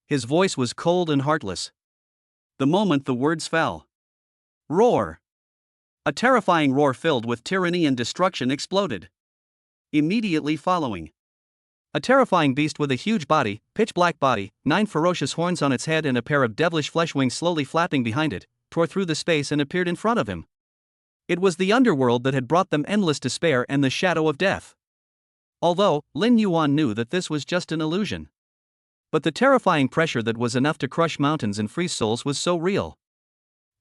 Speaker 1: His voice was cold and heartless. The moment the words fell. Roar! A terrifying roar filled with tyranny and destruction exploded. Immediately following, a terrifying beast with a huge body, pitch-black body, 9 ferocious horns on its head and a pair of devilish flesh wings slowly flapping behind it, tore through the space and appeared in front of him. It was the underworld that had brought them endless despair and the shadow of death. Although, Lin Yuan knew that this was just an illusion. But the terrifying pressure that was enough to crush mountains and freeze souls was so real.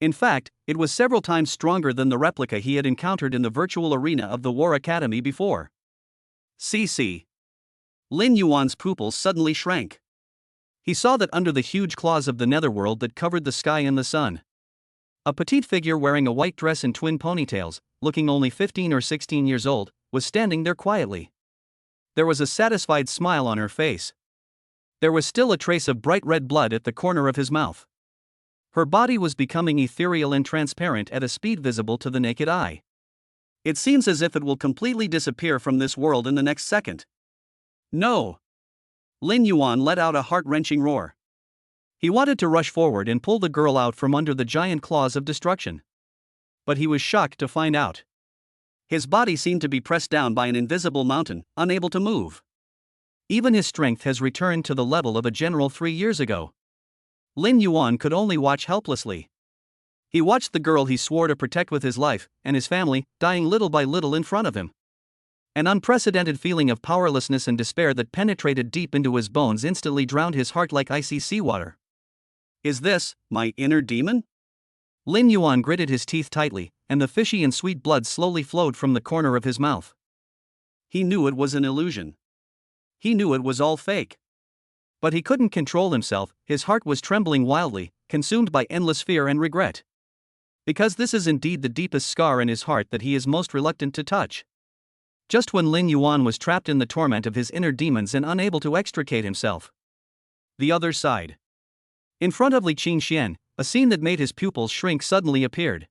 Speaker 1: In fact, it was several times stronger than the replica he had encountered in the virtual arena of the War Academy before. CC. Lin Yuan's pupils suddenly shrank. He saw that under the huge claws of the netherworld that covered the sky and the sun, a petite figure wearing a white dress and twin ponytails, looking only 15 or 16 years old, was standing there quietly. There was a satisfied smile on her face. There was still a trace of bright red blood at the corner of his mouth. Her body was becoming ethereal and transparent at a speed visible to the naked eye. It seems as if it will completely disappear from this world in the next second. No! Lin Yuan let out a heart-wrenching roar. He wanted to rush forward and pull the girl out from under the giant claws of destruction. But he was shocked to find out. His body seemed to be pressed down by an invisible mountain, unable to move. Even his strength has returned to the level of a general 3 years ago. Lin Yuan could only watch helplessly. He watched the girl he swore to protect with his life, and his family, dying little by little in front of him. An unprecedented feeling of powerlessness and despair that penetrated deep into his bones instantly drowned his heart like icy seawater. Is this my inner demon? Lin Yuan gritted his teeth tightly, and the fishy and sweet blood slowly flowed from the corner of his mouth. He knew it was an illusion. He knew it was all fake. But he couldn't control himself, his heart was trembling wildly, consumed by endless fear and regret. Because this is indeed the deepest scar in his heart that he is most reluctant to touch. Just when Lin Yuan was trapped in the torment of his inner demons and unable to extricate himself. The other side. In front of Li Qingxian, a scene that made his pupils shrink suddenly appeared.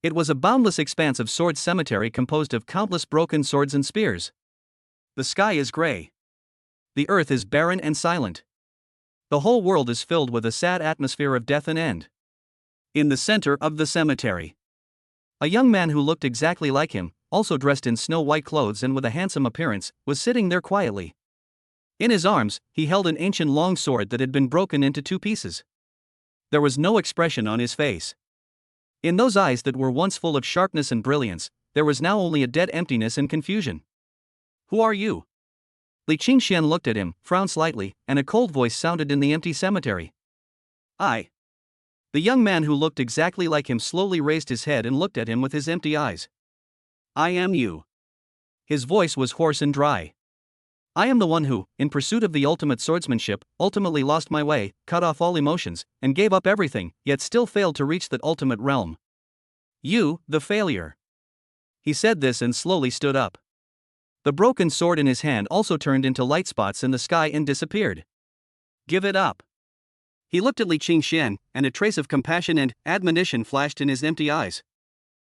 Speaker 1: It was a boundless expanse of sword cemetery composed of countless broken swords and spears. The sky is gray. The earth is barren and silent. The whole world is filled with a sad atmosphere of death and end. In the center of the cemetery, a young man who looked exactly like him, also dressed in snow-white clothes and with a handsome appearance, was sitting there quietly. In his arms, he held an ancient long sword that had been broken into 2 pieces. There was no expression on his face. In those eyes that were once full of sharpness and brilliance, there was now only a dead emptiness and confusion. Who are you? Li Qingxian looked at him, frowned slightly, and a cold voice sounded in the empty cemetery. I. The young man who looked exactly like him slowly raised his head and looked at him with his empty eyes. I am you. His voice was hoarse and dry. I am the one who, in pursuit of the ultimate swordsmanship, ultimately lost my way, cut off all emotions, and gave up everything, yet still failed to reach that ultimate realm. You, the failure. He said this and slowly stood up. The broken sword in his hand also turned into light spots in the sky and disappeared. Give it up. He looked at Li Qingxian, and a trace of compassion and admonition flashed in his empty eyes.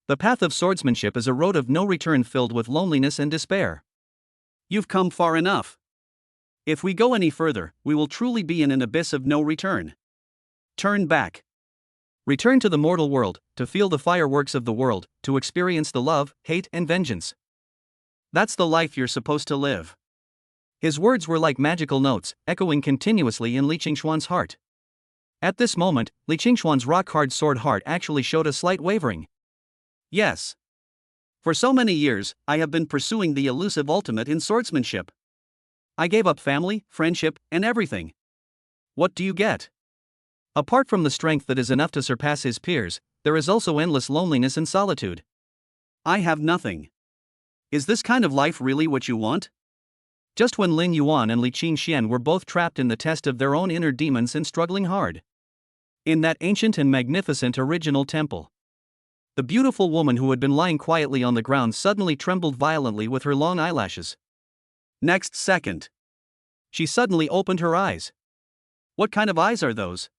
Speaker 1: The path of swordsmanship is a road of no return filled with loneliness and despair. You've come far enough. If we go any further, we will truly be in an abyss of no return. Turn back. Return to the mortal world, to feel the fireworks of the world, to experience the love, hate, and vengeance. That's the life you're supposed to live. His words were like magical notes, echoing continuously in Li Qingxuan's heart. At this moment, Li Qingxuan's rock-hard sword heart actually showed a slight wavering. Yes. For so many years, I have been pursuing the elusive ultimate in swordsmanship. I gave up family, friendship, and everything. What do you get? Apart from the strength that is enough to surpass his peers, there is also endless loneliness and solitude. I have nothing. Is this kind of life really what you want? Just when Lin Yuan and Li Qingxian were both trapped in the test of their own inner demons and struggling hard. In that ancient and magnificent original temple. The beautiful woman who had been lying quietly on the ground suddenly trembled violently with her long eyelashes. Next second, she suddenly opened her eyes. What kind of eyes are those?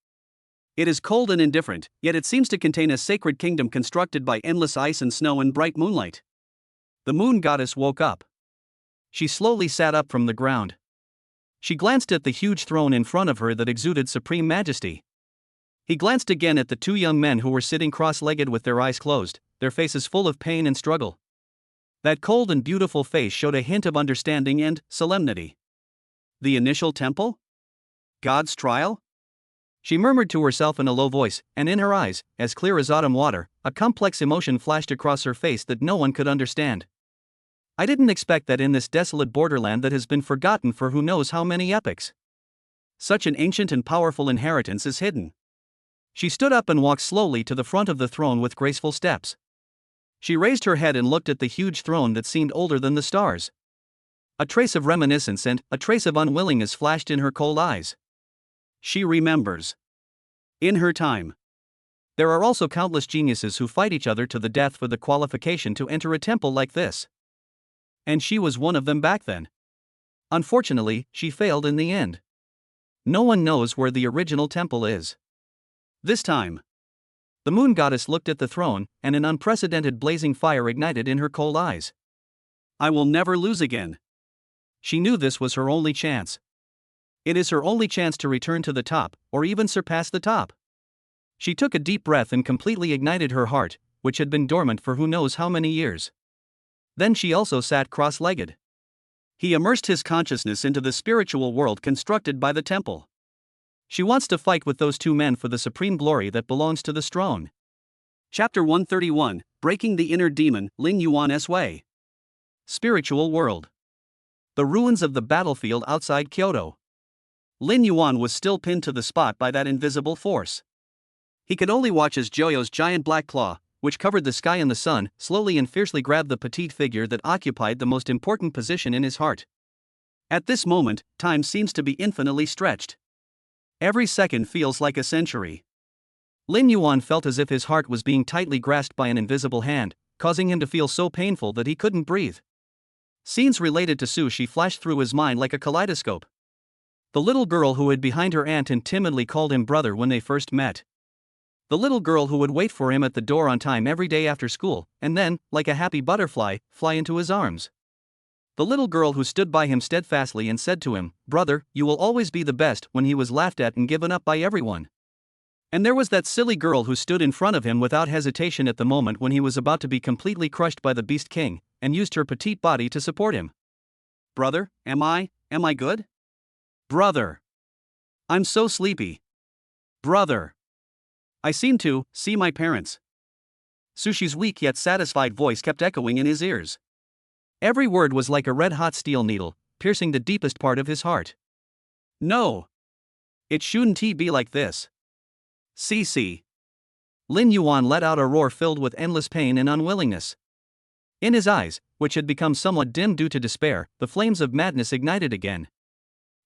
Speaker 1: It is cold and indifferent, yet it seems to contain a sacred kingdom constructed by endless ice and snow and bright moonlight. The moon goddess woke up. She slowly sat up from the ground. She glanced at the huge throne in front of her that exuded supreme majesty. He glanced again at the two young men who were sitting cross-legged with their eyes closed, their faces full of pain and struggle. That cold and beautiful face showed a hint of understanding and solemnity. The initial temple? God's trial? She murmured to herself in a low voice, and in her eyes, as clear as autumn water, a complex emotion flashed across her face that no one could understand. I didn't expect that in this desolate borderland that has been forgotten for who knows how many epochs. Such an ancient and powerful inheritance is hidden. She stood up and walked slowly to the front of the throne with graceful steps. She raised her head and looked at the huge throne that seemed older than the stars. A trace of reminiscence and a trace of unwillingness flashed in her cold eyes. She remembers. In her time. There are also countless geniuses who fight each other to the death for the qualification to enter a temple like this. And she was one of them back then. Unfortunately, she failed in the end. No one knows where the original temple is. This time, the moon goddess looked at the throne, and an unprecedented blazing fire ignited in her cold eyes. I will never lose again. She knew this was her only chance. It is her only chance to return to the top, or even surpass the top. She took a deep breath and completely ignited her heart, which had been dormant for who knows how many years. Then she also sat cross-legged. He immersed his consciousness into the spiritual world constructed by the temple. She wants to fight with those two men for the supreme glory that belongs to the throne. Chapter 131, Breaking the Inner Demon, Lin Yuan's Way. Spiritual World. The ruins of the battlefield outside Kyoto. Lin Yuan was still pinned to the spot by that invisible force. He could only watch as Joyo's giant black claw, which covered the sky and the sun, slowly and fiercely grabbed the petite figure that occupied the most important position in his heart. At this moment, time seems to be infinitely stretched. Every second feels like a century. Lin Yuan felt as if his heart was being tightly grasped by an invisible hand, causing him to feel so painful that he couldn't breathe. Scenes related to Sushi flashed through his mind like a kaleidoscope. The little girl who hid behind her aunt and timidly called him brother when they first met. The little girl who would wait for him at the door on time every day after school, and then, like a happy butterfly, fly into his arms. The little girl who stood by him steadfastly and said to him, "Brother, you will always be the best," when he was laughed at and given up by everyone. And there was that silly girl who stood in front of him without hesitation at the moment when he was about to be completely crushed by the Beast King, and used her petite body to support him. Brother, am I good? Brother. I'm so sleepy. Brother. I seem to see my parents. Sushi's weak yet satisfied voice kept echoing in his ears. Every word was like a red-hot steel needle, piercing the deepest part of his heart. No. It shouldn't be like this. CC. Lin Yuan let out a roar filled with endless pain and unwillingness. In his eyes, which had become somewhat dim due to despair, the flames of madness ignited again.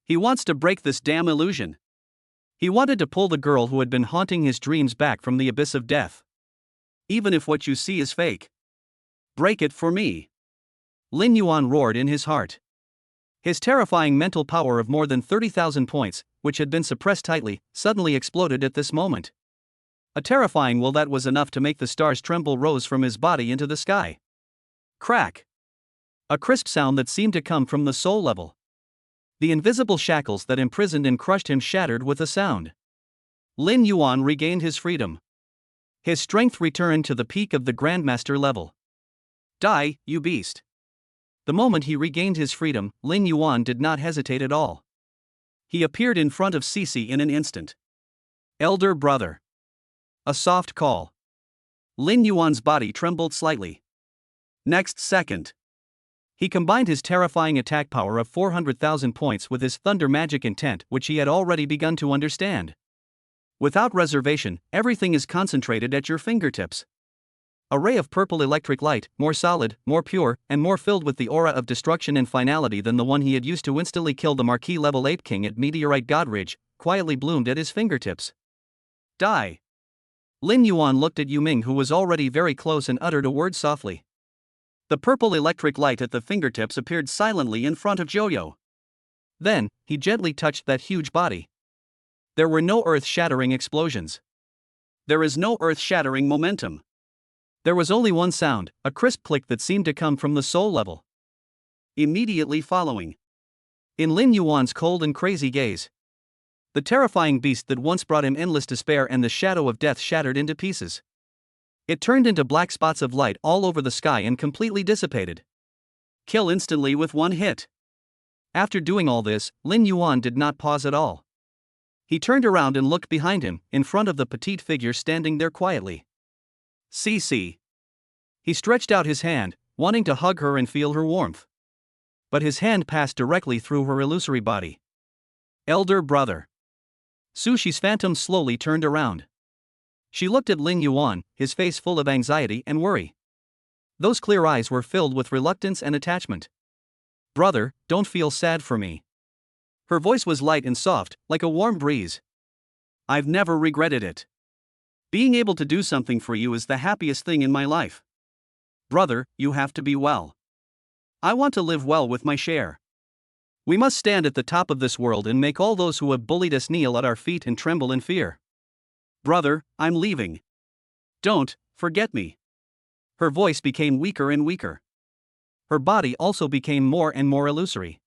Speaker 1: He wants to break this damn illusion. He wanted to pull the girl who had been haunting his dreams back from the abyss of death. Even if what you see is fake. Break it for me. Lin Yuan roared in his heart. His terrifying mental power of more than 30,000 points, which had been suppressed tightly, suddenly exploded at this moment. A terrifying will that was enough to make the stars tremble rose from his body into the sky. Crack. A crisp sound that seemed to come from the soul level. The invisible shackles that imprisoned and crushed him shattered with a sound. Lin Yuan regained his freedom. His strength returned to the peak of the Grandmaster level. Die, you beast. The moment he regained his freedom, Lin Yuan did not hesitate at all. He appeared in front of Cece in an instant. Elder brother. A soft call. Lin Yuan's body trembled slightly. Next second, he combined his terrifying attack power of 400,000 points with his thunder magic intent, which he had already begun to understand. Without reservation, everything is concentrated at your fingertips. A ray of purple electric light, more solid, more pure, and more filled with the aura of destruction and finality than the one he had used to instantly kill the Marquis-level Ape King at Meteorite Godridge, quietly bloomed at his fingertips. Die. Lin Yuan looked at Yu Ming, who was already very close, and uttered a word softly. The purple electric light at the fingertips appeared silently in front of Jojo. Then, he gently touched that huge body. There were no earth-shattering explosions. There is no earth-shattering momentum. There was only one sound, a crisp click that seemed to come from the soul level. Immediately following, in Lin Yuan's cold and crazy gaze, the terrifying beast that once brought him endless despair and the shadow of death shattered into pieces. It turned into black spots of light all over the sky and completely dissipated. Kill instantly with one hit. After doing all this, Lin Yuan did not pause at all. He turned around and looked behind him, in front of the petite figure standing there quietly. CC. He stretched out his hand, wanting to hug her and feel her warmth. But his hand passed directly through her illusory body. Elder brother. Sushi's phantom slowly turned around. She looked at Lin Yuan, his face full of anxiety and worry. Those clear eyes were filled with reluctance and attachment. Brother, don't feel sad for me. Her voice was light and soft, like a warm breeze. I've never regretted it. Being able to do something for you is the happiest thing in my life. Brother, you have to be well. I want to live well with my share. We must stand at the top of this world and make all those who have bullied us kneel at our feet and tremble in fear. Brother, I'm leaving. Don't forget me. Her voice became weaker and weaker. Her body also became more and more illusory.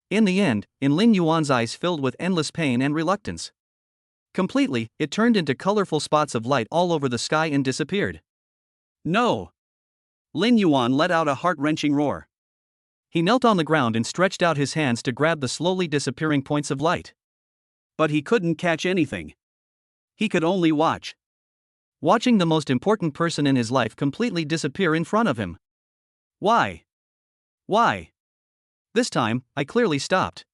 Speaker 1: In the end, in Lin Yuan's eyes filled with endless pain and reluctance. Completely, it turned into colorful spots of light all over the sky and disappeared. No! Lin Yuan let out a heart-wrenching roar. He knelt on the ground and stretched out his hands to grab the slowly disappearing points of light. But he couldn't catch anything. He could only watch. Watching the most important person in his life completely disappear in front of him. Why? Why? This time, I clearly stopped.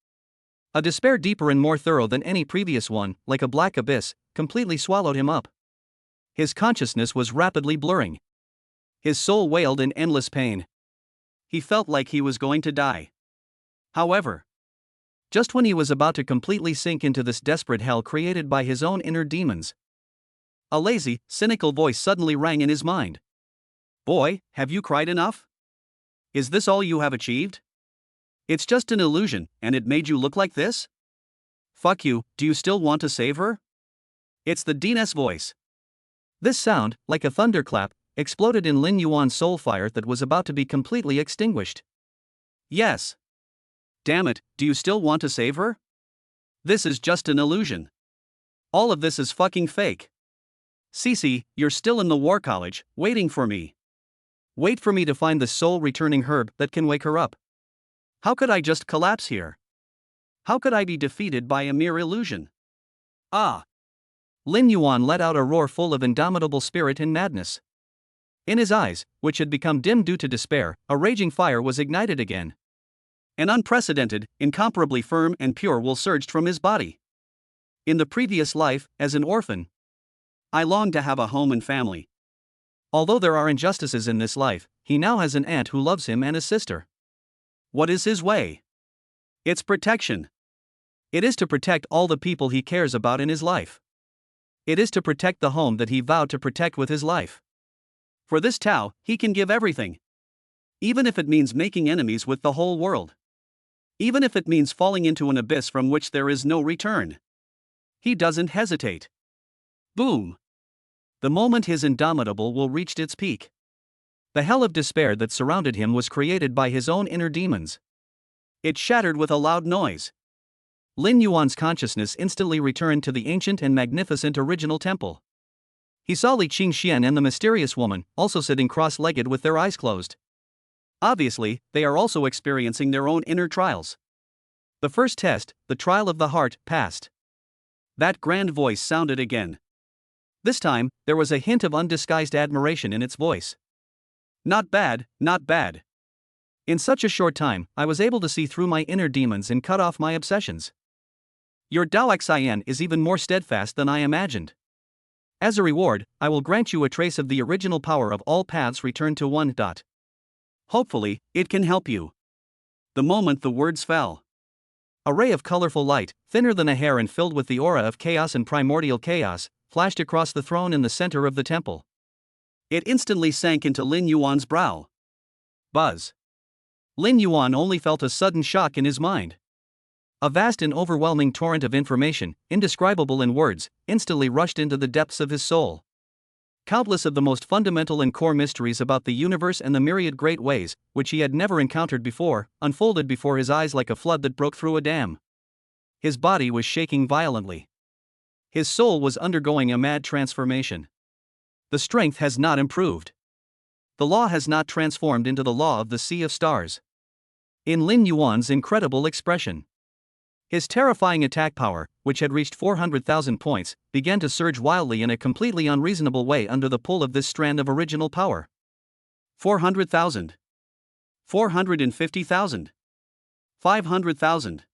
Speaker 1: A despair deeper and more thorough than any previous one, like a black abyss, completely swallowed him up. His consciousness was rapidly blurring. His soul wailed in endless pain. He felt like he was going to die. However, just when he was about to completely sink into this desperate hell created by his own inner demons, a lazy, cynical voice suddenly rang in his mind. Boy, have you cried enough? Is this all you have achieved? It's just an illusion, and it made you look like this? Fuck you, do you still want to save her? It's the Dean's voice. This sound, like a thunderclap, exploded in Lin Yuan's soul fire that was about to be completely extinguished. Yes. Damn it, do you still want to save her? This is just an illusion. All of this is fucking fake. Cece, you're still in the war college, waiting for me. Wait for me to find the soul-returning herb that can wake her up. How could I just collapse here? How could I be defeated by a mere illusion? Ah! Lin Yuan let out a roar full of indomitable spirit and madness. In his eyes, which had become dim due to despair, a raging fire was ignited again. An unprecedented, incomparably firm and pure will surged from his body. In the previous life, as an orphan, I longed to have a home and family. Although there are injustices in this life, he now has an aunt who loves him and a sister. What is his way? It's protection. It is to protect all the people he cares about in his life. It is to protect the home that he vowed to protect with his life. For this Tao, he can give everything. Even if it means making enemies with the whole world. Even if it means falling into an abyss from which there is no return. He doesn't hesitate. Boom! The moment his indomitable will reached its peak. The hell of despair that surrounded him was created by his own inner demons. It shattered with a loud noise. Lin Yuan's consciousness instantly returned to the ancient and magnificent original temple. He saw Li Qingxian and the mysterious woman, also sitting cross-legged with their eyes closed. Obviously, they are also experiencing their own inner trials. The first test, the trial of the heart, passed. That grand voice sounded again. This time, there was a hint of undisguised admiration in its voice. Not bad, not bad. In such a short time, I was able to see through my inner demons and cut off my obsessions. Your Daoxian is even more steadfast than I imagined. As a reward, I will grant you a trace of the original power of all paths returned to one. Hopefully, it can help you. The moment the words fell, a ray of colorful light, thinner than a hair and filled with the aura of chaos and primordial chaos, flashed across the throne in the center of the temple. It instantly sank into Lin Yuan's brow. Buzz. Lin Yuan only felt a sudden shock in his mind. A vast and overwhelming torrent of information, indescribable in words, instantly rushed into the depths of his soul. Countless of the most fundamental and core mysteries about the universe and the myriad great ways, which he had never encountered before, unfolded before his eyes like a flood that broke through a dam. His body was shaking violently. His soul was undergoing a mad transformation. The strength has not improved. The law has not transformed into the law of the Sea of Stars. In Lin Yuan's incredible expression, his terrifying attack power, which had reached 400,000 points, began to surge wildly in a completely unreasonable way under the pull of this strand of original power. 400,000. 450,000. 500,000.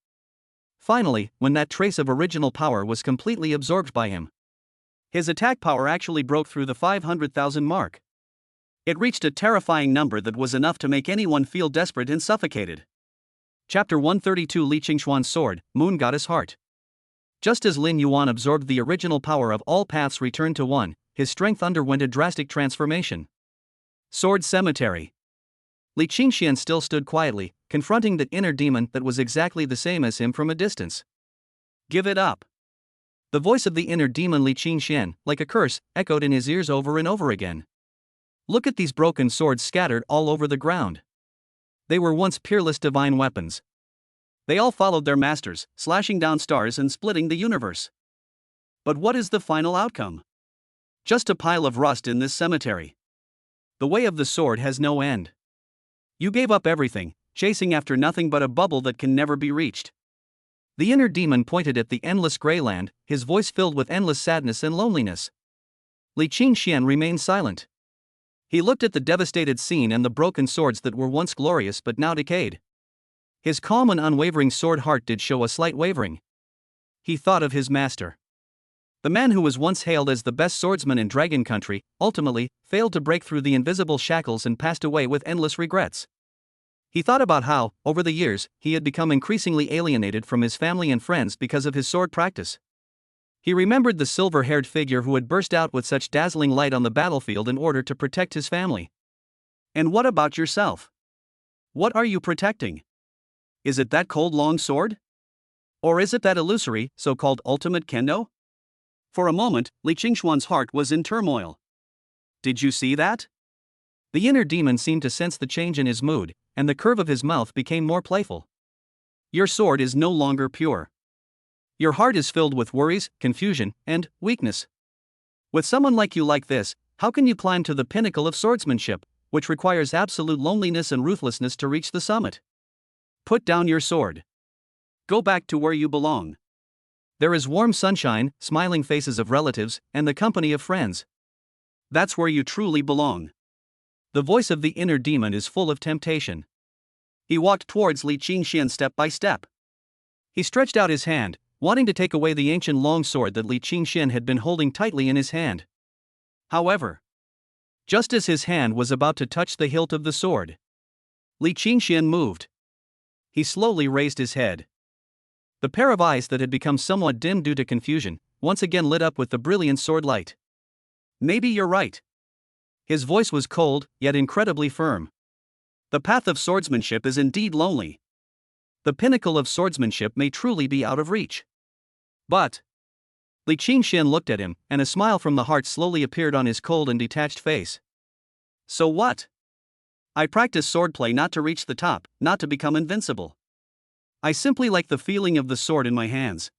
Speaker 1: Finally, when that trace of original power was completely absorbed by him, his attack power actually broke through the 500,000 mark. It reached a terrifying number that was enough to make anyone feel desperate and suffocated. Chapter 132 Li Qingshuan's Sword, Moon Goddess Heart. Just as Lin Yuan absorbed the original power of all paths returned to one, his strength underwent a drastic transformation. Sword Cemetery. Li Qingshuan still stood quietly, confronting the inner demon that was exactly the same as him from a distance. Give it up. The voice of the inner demon Li Qingshuan, like a curse, echoed in his ears over and over again. Look at these broken swords scattered all over the ground. They were once peerless divine weapons. They all followed their masters, slashing down stars and splitting the universe. But what is the final outcome? Just a pile of rust in this cemetery. The way of the sword has no end. You gave up everything, chasing after nothing but a bubble that can never be reached. The inner demon pointed at the endless gray land, his voice filled with endless sadness and loneliness. Li Qingshuan remained silent. He looked at the devastated scene and the broken swords that were once glorious but now decayed. His calm and unwavering sword heart did show a slight wavering. He thought of his master. The man who was once hailed as the best swordsman in Dragon Country, ultimately, failed to break through the invisible shackles and passed away with endless regrets. He thought about how, over the years, he had become increasingly alienated from his family and friends because of his sword practice. He remembered the silver-haired figure who had burst out with such dazzling light on the battlefield in order to protect his family. And what about yourself? What are you protecting? Is it that cold long sword? Or is it that illusory, so-called ultimate kendo? For a moment, Li Qingshuan's heart was in turmoil. Did you see that? The inner demon seemed to sense the change in his mood, and the curve of his mouth became more playful. Your sword is no longer pure. Your heart is filled with worries, confusion, and weakness. With someone like you like this, how can you climb to the pinnacle of swordsmanship, which requires absolute loneliness and ruthlessness to reach the summit? Put down your sword. Go back to where you belong. There is warm sunshine, smiling faces of relatives, and the company of friends. That's where you truly belong. The voice of the inner demon is full of temptation. He walked towards Li Qingshuan step by step. He stretched out his hand, wanting to take away the ancient long sword that Li Qingshuan had been holding tightly in his hand. However, just as his hand was about to touch the hilt of the sword, Li Qingshuan moved. He slowly raised his head. The pair of eyes that had become somewhat dim due to confusion, once again lit up with the brilliant sword light. Maybe you're right. His voice was cold, yet incredibly firm. The path of swordsmanship is indeed lonely. The pinnacle of swordsmanship may truly be out of reach. But Li Qingshuan looked at him, and a smile from the heart slowly appeared on his cold and detached face. So what? I practice swordplay not to reach the top, not to become invincible. I simply like the feeling of the sword in my hands.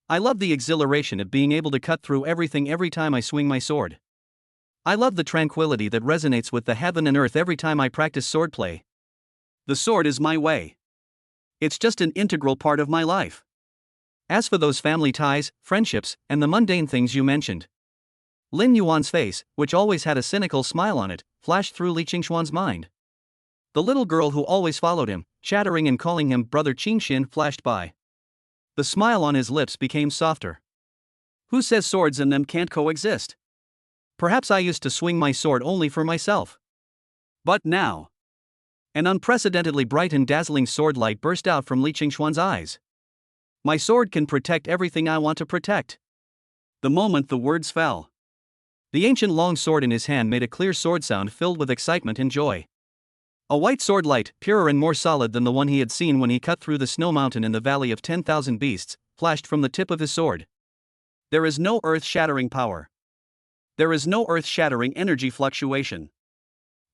Speaker 1: I love the exhilaration of being able to cut through everything every time I swing my sword. I love the tranquility that resonates with the heaven and earth every time I practice swordplay. The sword is my way. It's just an integral part of my life. As for those family ties, friendships, and the mundane things you mentioned. Lin Yuan's face, which always had a cynical smile on it, flashed through Li Qingshuan's mind. The little girl who always followed him, chattering and calling him Brother Qingshuan, flashed by. The smile on his lips became softer. Who says swords and them can't coexist? Perhaps I used to swing my sword only for myself. But now. An unprecedentedly bright and dazzling sword light burst out from Li Qingshuan's eyes. My sword can protect everything I want to protect. The moment the words fell, the ancient long sword in his hand made a clear sword sound filled with excitement and joy. A white sword light, purer and more solid than the one he had seen when he cut through the snow mountain in the Valley of 10,000 Beasts, flashed from the tip of his sword. There is no earth-shattering power. There is no earth-shattering energy fluctuation.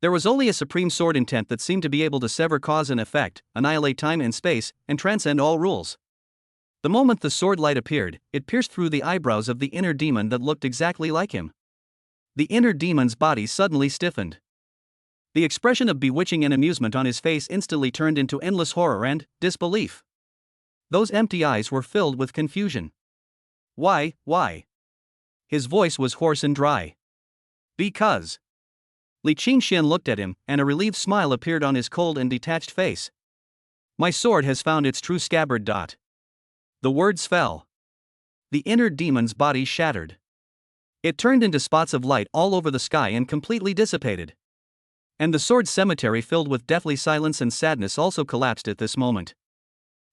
Speaker 1: There was only a supreme sword intent that seemed to be able to sever cause and effect, annihilate time and space, and transcend all rules. The moment the sword light appeared, it pierced through the eyebrows of the inner demon that looked exactly like him. The inner demon's body suddenly stiffened. The expression of bewitching and amusement on his face instantly turned into endless horror and disbelief. Those empty eyes were filled with confusion. Why? His voice was hoarse and dry. Because. Li Qingxian looked at him, and a relieved smile appeared on his cold and detached face. My sword has found its true scabbard. The words fell. The inner demon's body shattered. It turned into spots of light all over the sky and completely dissipated. And the sword cemetery filled with deathly silence and sadness also collapsed at this moment.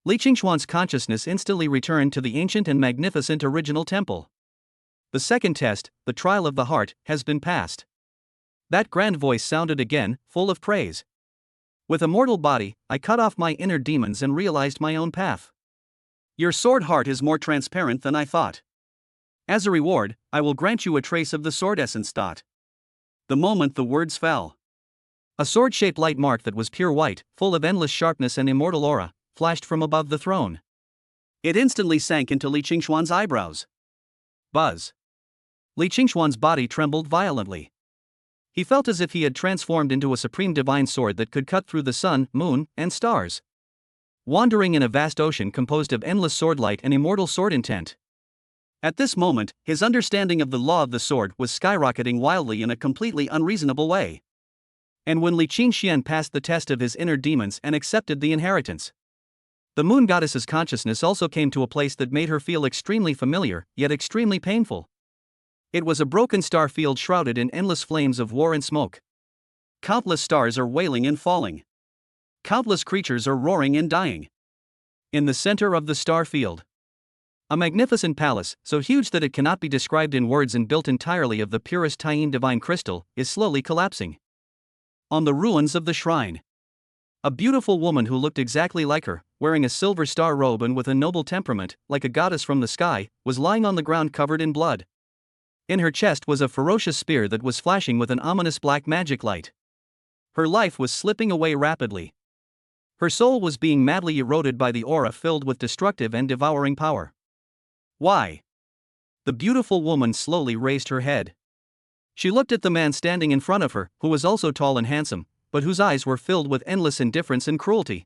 Speaker 1: Li Qingxuan's consciousness instantly returned to the ancient and magnificent original temple. The second test, the trial of the heart, has been passed. That grand voice sounded again, full of praise. With a mortal body, I cut off my inner demons and realized my own path. Your sword heart is more transparent than I thought. As a reward, I will grant you a trace of the sword essence. The moment the words fell, a sword-shaped light mark that was pure white, full of endless sharpness and immortal aura, flashed from above the throne. It instantly sank into Li Qingxuan's eyebrows. Buzz. Li Qingxuan's body trembled violently. He felt as if he had transformed into a supreme divine sword that could cut through the sun, moon, and stars. Wandering in a vast ocean composed of endless sword light and immortal sword intent. At this moment, his understanding of the law of the sword was skyrocketing wildly in a completely unreasonable way. And when Li Qingxian passed the test of his inner demons and accepted the inheritance, the moon goddess's consciousness also came to a place that made her feel extremely familiar, yet extremely painful. It was a broken star field shrouded in endless flames of war and smoke. Countless stars are wailing and falling. Countless creatures are roaring and dying. In the center of the star field, a magnificent palace, so huge that it cannot be described in words and built entirely of the purest Taiyin divine crystal, is slowly collapsing. On the ruins of the shrine, a beautiful woman who looked exactly like her, wearing a silver star robe and with a noble temperament, like a goddess from the sky, was lying on the ground covered in blood. In her chest was a ferocious spear that was flashing with an ominous black magic light. Her life was slipping away rapidly. Her soul was being madly eroded by the aura filled with destructive and devouring power. Why? The beautiful woman slowly raised her head. She looked at the man standing in front of her, who was also tall and handsome, but whose eyes were filled with endless indifference and cruelty.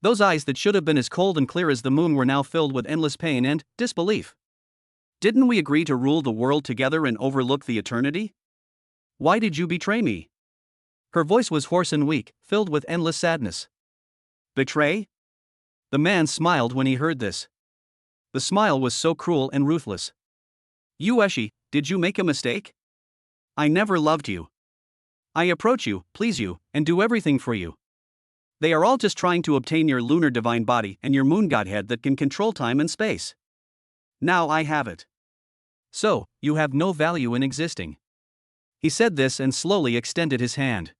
Speaker 1: Those eyes that should have been as cold and clear as the moon were now filled with endless pain and disbelief. Didn't we agree to rule the world together and overlook the eternity? Why did you betray me? Her voice was hoarse and weak, filled with endless sadness. Betray? The man smiled when he heard this. The smile was so cruel and ruthless. Yueshi, did you make a mistake? I never loved you. I approach you, please you, and do everything for you. They are all just trying to obtain your lunar divine body and your moon godhead that can control time and space. Now I have it. So, you have no value in existing. He said this and slowly extended his hand.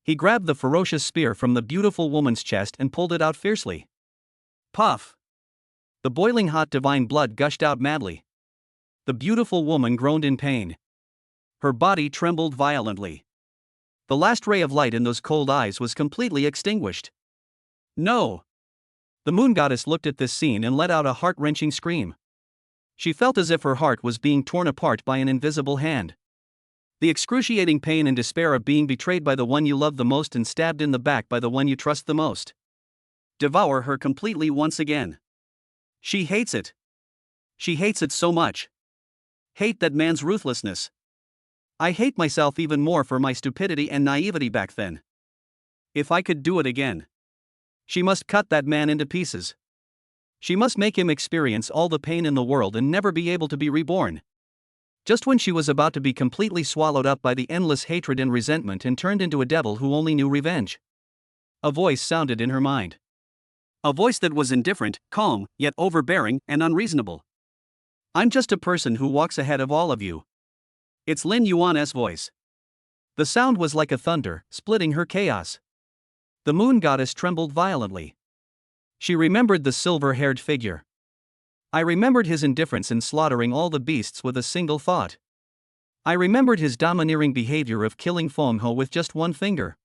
Speaker 1: He grabbed the ferocious spear from the beautiful woman's chest and pulled it out fiercely. Puff! The boiling hot divine blood gushed out madly. The beautiful woman groaned in pain. Her body trembled violently. The last ray of light in those cold eyes was completely extinguished. No! The moon goddess looked at this scene and let out a heart-wrenching scream. She felt as if her heart was being torn apart by an invisible hand. The excruciating pain and despair of being betrayed by the one you love the most and stabbed in the back by the one you trust the most. Devour her completely once again. She hates it. She hates it so much. Hate that man's ruthlessness. I hate myself even more for my stupidity and naivety back then. If I could do it again. She must cut that man into pieces. She must make him experience all the pain in the world and never be able to be reborn. Just when she was about to be completely swallowed up by the endless hatred and resentment and turned into a devil who only knew revenge. A voice sounded in her mind. A voice that was indifferent, calm, yet overbearing and unreasonable. I'm just a person who walks ahead of all of you. It's Lin Yuan's voice. The sound was like a thunder, splitting her chaos. The moon goddess trembled violently. She remembered the silver-haired figure. I remembered his indifference in slaughtering all the beasts with a single thought. I remembered his domineering behavior of killing Feng Ho with just one finger.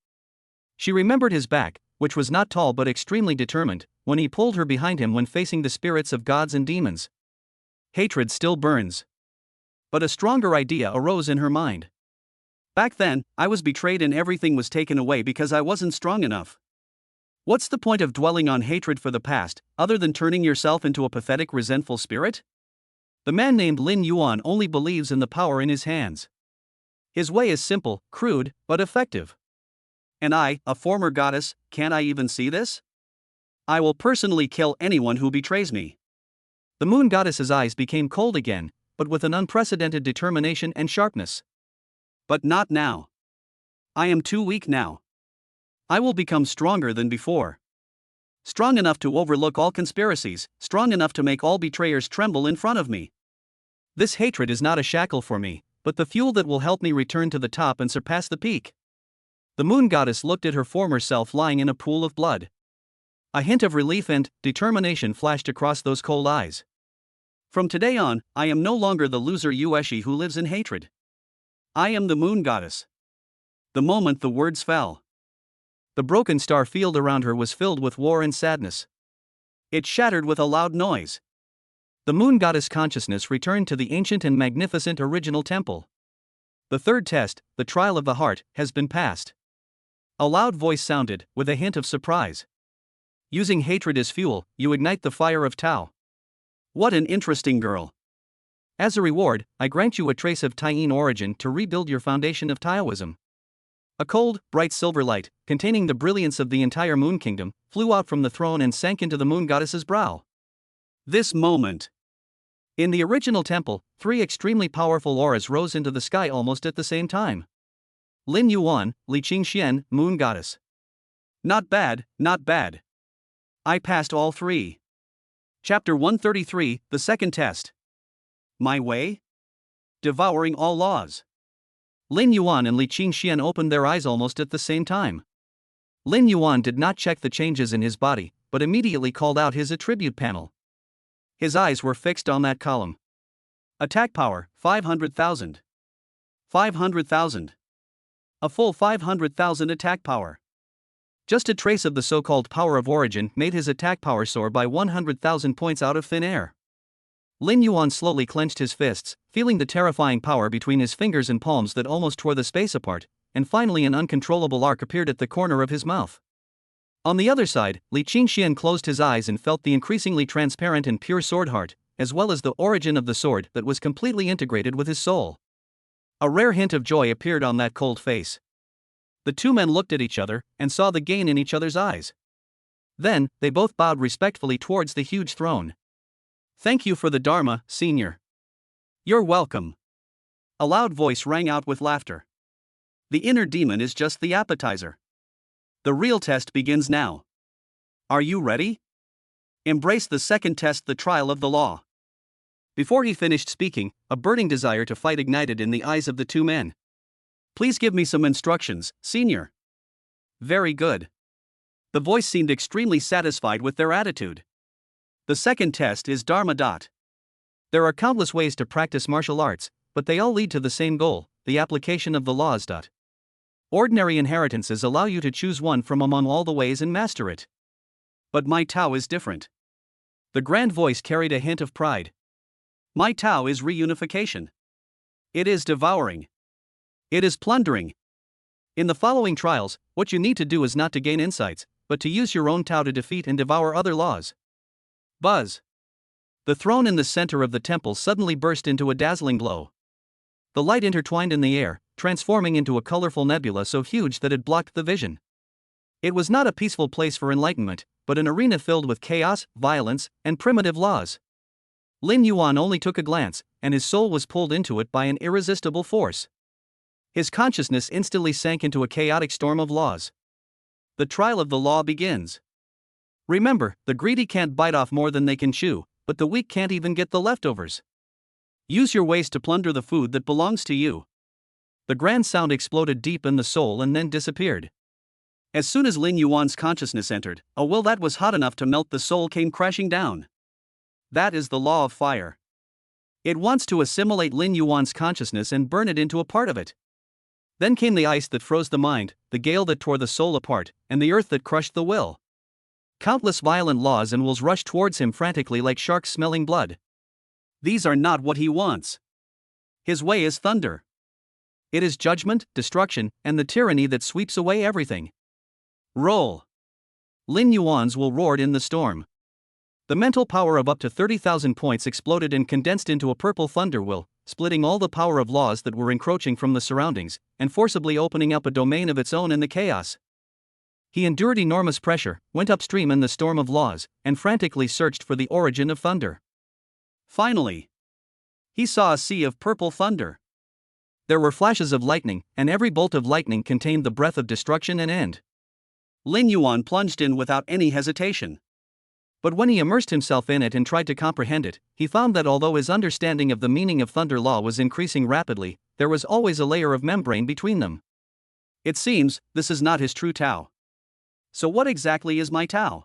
Speaker 1: She remembered his back, which was not tall but extremely determined, when he pulled her behind him when facing the spirits of gods and demons. Hatred still burns. But a stronger idea arose in her mind. Back then, I was betrayed and everything was taken away because I wasn't strong enough. What's the point of dwelling on hatred for the past, other than turning yourself into a pathetic, resentful spirit? The man named Lin Yuan only believes in the power in his hands. His way is simple, crude, but effective. And I, a former goddess, can't I even see this? I will personally kill anyone who betrays me. The moon goddess's eyes became cold again, but with an unprecedented determination and sharpness. But not now. I am too weak now. I will become stronger than before. Strong enough to overlook all conspiracies, strong enough to make all betrayers tremble in front of me. This hatred is not a shackle for me, but the fuel that will help me return to the top and surpass the peak. The moon goddess looked at her former self lying in a pool of blood. A hint of relief and determination flashed across those cold eyes. From today on, I am no longer the loser Yueshi who lives in hatred. I am the moon goddess. The moment the words fell, the broken star field around her was filled with war and sadness. It shattered with a loud noise. The moon goddess consciousness returned to the ancient and magnificent original temple. The third test, the trial of the heart, has been passed. A loud voice sounded, with a hint of surprise. Using hatred as fuel, you ignite the fire of Tao. What an interesting girl. As a reward, I grant you a trace of Taiyin origin to rebuild your foundation of Taoism. A cold, bright silver light, containing the brilliance of the entire moon kingdom, flew out from the throne and sank into the moon goddess's brow. This moment. In the original temple, 3 extremely powerful auras rose into the sky almost at the same time. Lin Yuan, Li Qingxian, moon goddess. Not bad, not bad. I passed all 3. Chapter 133, the second test. My way? Devouring all laws. Lin Yuan and Li Qingxian opened their eyes almost at the same time. Lin Yuan did not check the changes in his body, but immediately called out his attribute panel. His eyes were fixed on that column. Attack power, 500,000. 500,000. A full 500,000 attack power. Just a trace of the so-called power of origin made his attack power soar by 100,000 points out of thin air. Lin Yuan slowly clenched his fists, feeling the terrifying power between his fingers and palms that almost tore the space apart, and finally an uncontrollable arc appeared at the corner of his mouth. On the other side, Li Qingxian closed his eyes and felt the increasingly transparent and pure sword heart, as well as the origin of the sword that was completely integrated with his soul. A rare hint of joy appeared on that cold face. The 2 men looked at each other and saw the gain in each other's eyes. Then, they both bowed respectfully towards the huge throne. Thank you for the Dharma, Senior. You're welcome. A loud voice rang out with laughter. The inner demon is just the appetizer. The real test begins now. Are you ready? Embrace the second test, the trial of the law. Before he finished speaking, a burning desire to fight ignited in the eyes of the 2 men. Please give me some instructions, Senior. Very good. The voice seemed extremely satisfied with their attitude. The second test is Dharma. There are countless ways to practice martial arts, but they all lead to the same goal, the application of the laws. Ordinary inheritances allow you to choose one from among all the ways and master it. But my Tao is different. The grand voice carried a hint of pride. My Tao is reunification. It is devouring. It is plundering. In the following trials, what you need to do is not to gain insights, but to use your own Tao to defeat and devour other laws. Buzz. The throne in the center of the temple suddenly burst into a dazzling glow. The light intertwined in the air, transforming into a colorful nebula so huge that it blocked the vision. It was not a peaceful place for enlightenment, but an arena filled with chaos, violence, and primitive laws. Lin Yuan only took a glance, and his soul was pulled into it by an irresistible force. His consciousness instantly sank into a chaotic storm of laws. The trial of the law begins. Remember, the greedy can't bite off more than they can chew, but the weak can't even get the leftovers. Use your ways to plunder the food that belongs to you. The grand sound exploded deep in the soul and then disappeared. As soon as Lin Yuan's consciousness entered, a will that was hot enough to melt the soul came crashing down. That is the law of fire. It wants to assimilate Lin Yuan's consciousness and burn it into a part of it. Then came the ice that froze the mind, the gale that tore the soul apart, and the earth that crushed the will. Countless violent laws and wills rushed towards him frantically like sharks smelling blood. These are not what he wants. His way is thunder. It is judgment, destruction, and the tyranny that sweeps away everything. Roll. Lin Yuan's will roared in the storm. The mental power of up to 30,000 points exploded and condensed into a purple thunder will, splitting all the power of laws that were encroaching from the surroundings, and forcibly opening up a domain of its own in the chaos. He endured enormous pressure, went upstream in the storm of laws, and frantically searched for the origin of thunder. Finally, he saw a sea of purple thunder. There were flashes of lightning, and every bolt of lightning contained the breath of destruction and end. Lin Yuan plunged in without any hesitation. But when he immersed himself in it and tried to comprehend it, he found that although his understanding of the meaning of thunder law was increasing rapidly, there was always a layer of membrane between them. It seems, this is not his true Tao. So what exactly is my Tao?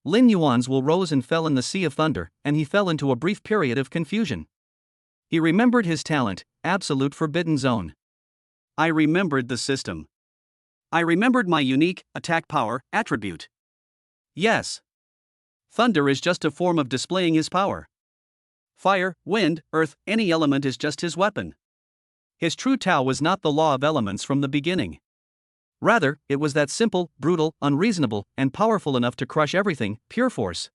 Speaker 1: Lin Yuan's will rose and fell in the sea of thunder, and he fell into a brief period of confusion. He remembered his talent, absolute forbidden zone. I remembered the system. I remembered my unique, attack power, attribute. Yes. Thunder is just a form of displaying his power. Fire, wind, earth, any element is just his weapon. His true Tao was not the law of elements from the beginning. Rather, it was that simple, brutal, unreasonable, and powerful enough to crush everything, pure force.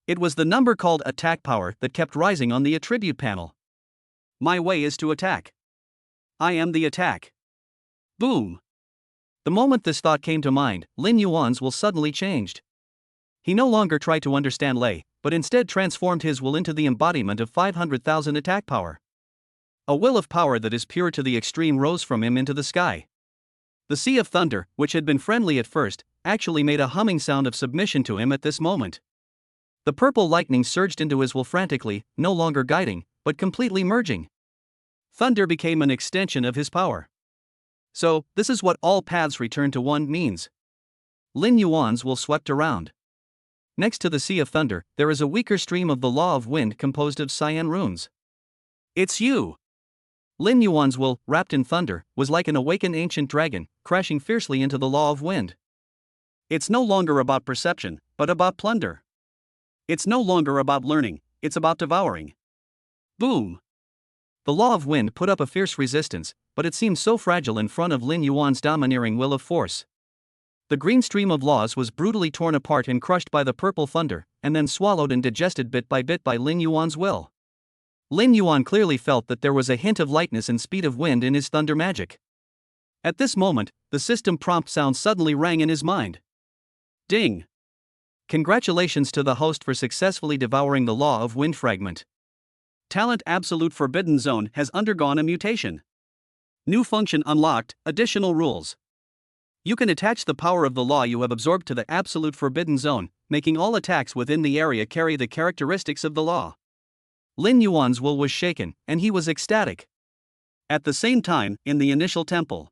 Speaker 1: It was the number called attack power that kept rising on the attribute panel. My way is to attack. I am the attack. Boom. The moment this thought came to mind, Lin Yuan's will suddenly changed. He no longer tried to understand Lei, but instead transformed his will into the embodiment of 500,000 attack power. A will of power that is pure to the extreme rose from him into the sky. The sea of thunder, which had been friendly at first, actually made a humming sound of submission to him at this moment. The purple lightning surged into his will frantically, no longer guiding, but completely merging. Thunder became an extension of his power. So, this is what all paths return to one means. Lin Yuan's will swept around. Next to the sea of thunder, there is a weaker stream of the law of wind composed of cyan runes. It's you! Lin Yuan's will, wrapped in thunder, was like an awakened ancient dragon, crashing fiercely into the law of wind. It's no longer about perception, but about plunder. It's no longer about learning, it's about devouring. Boom! The law of wind put up a fierce resistance, but it seemed so fragile in front of Lin Yuan's domineering will of force. The green stream of laws was brutally torn apart and crushed by the purple thunder, and then swallowed and digested bit by Lin Yuan's will. Lin Yuan clearly felt that there was a hint of lightness and speed of wind in his thunder magic. At this moment, the system prompt sound suddenly rang in his mind. Ding! Congratulations to the host for successfully devouring the law of wind fragment. Talent Absolute Forbidden Zone has undergone a mutation. New function unlocked, additional rules. You can attach the power of the law you have absorbed to the Absolute Forbidden Zone, making all attacks within the area carry the characteristics of the law. Lin Yuan's will was shaken, and he was ecstatic. At the same time, in the initial temple,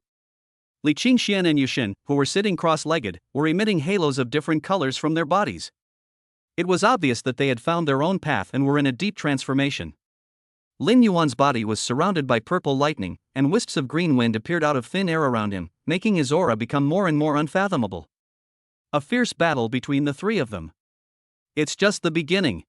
Speaker 1: Li Qingxian and Yushin, who were sitting cross-legged, were emitting halos of different colors from their bodies. It was obvious that they had found their own path and were in a deep transformation. Lin Yuan's body was surrounded by purple lightning, and wisps of green wind appeared out of thin air around him, making his aura become more and more unfathomable. A fierce battle between the three of them. It's just the beginning.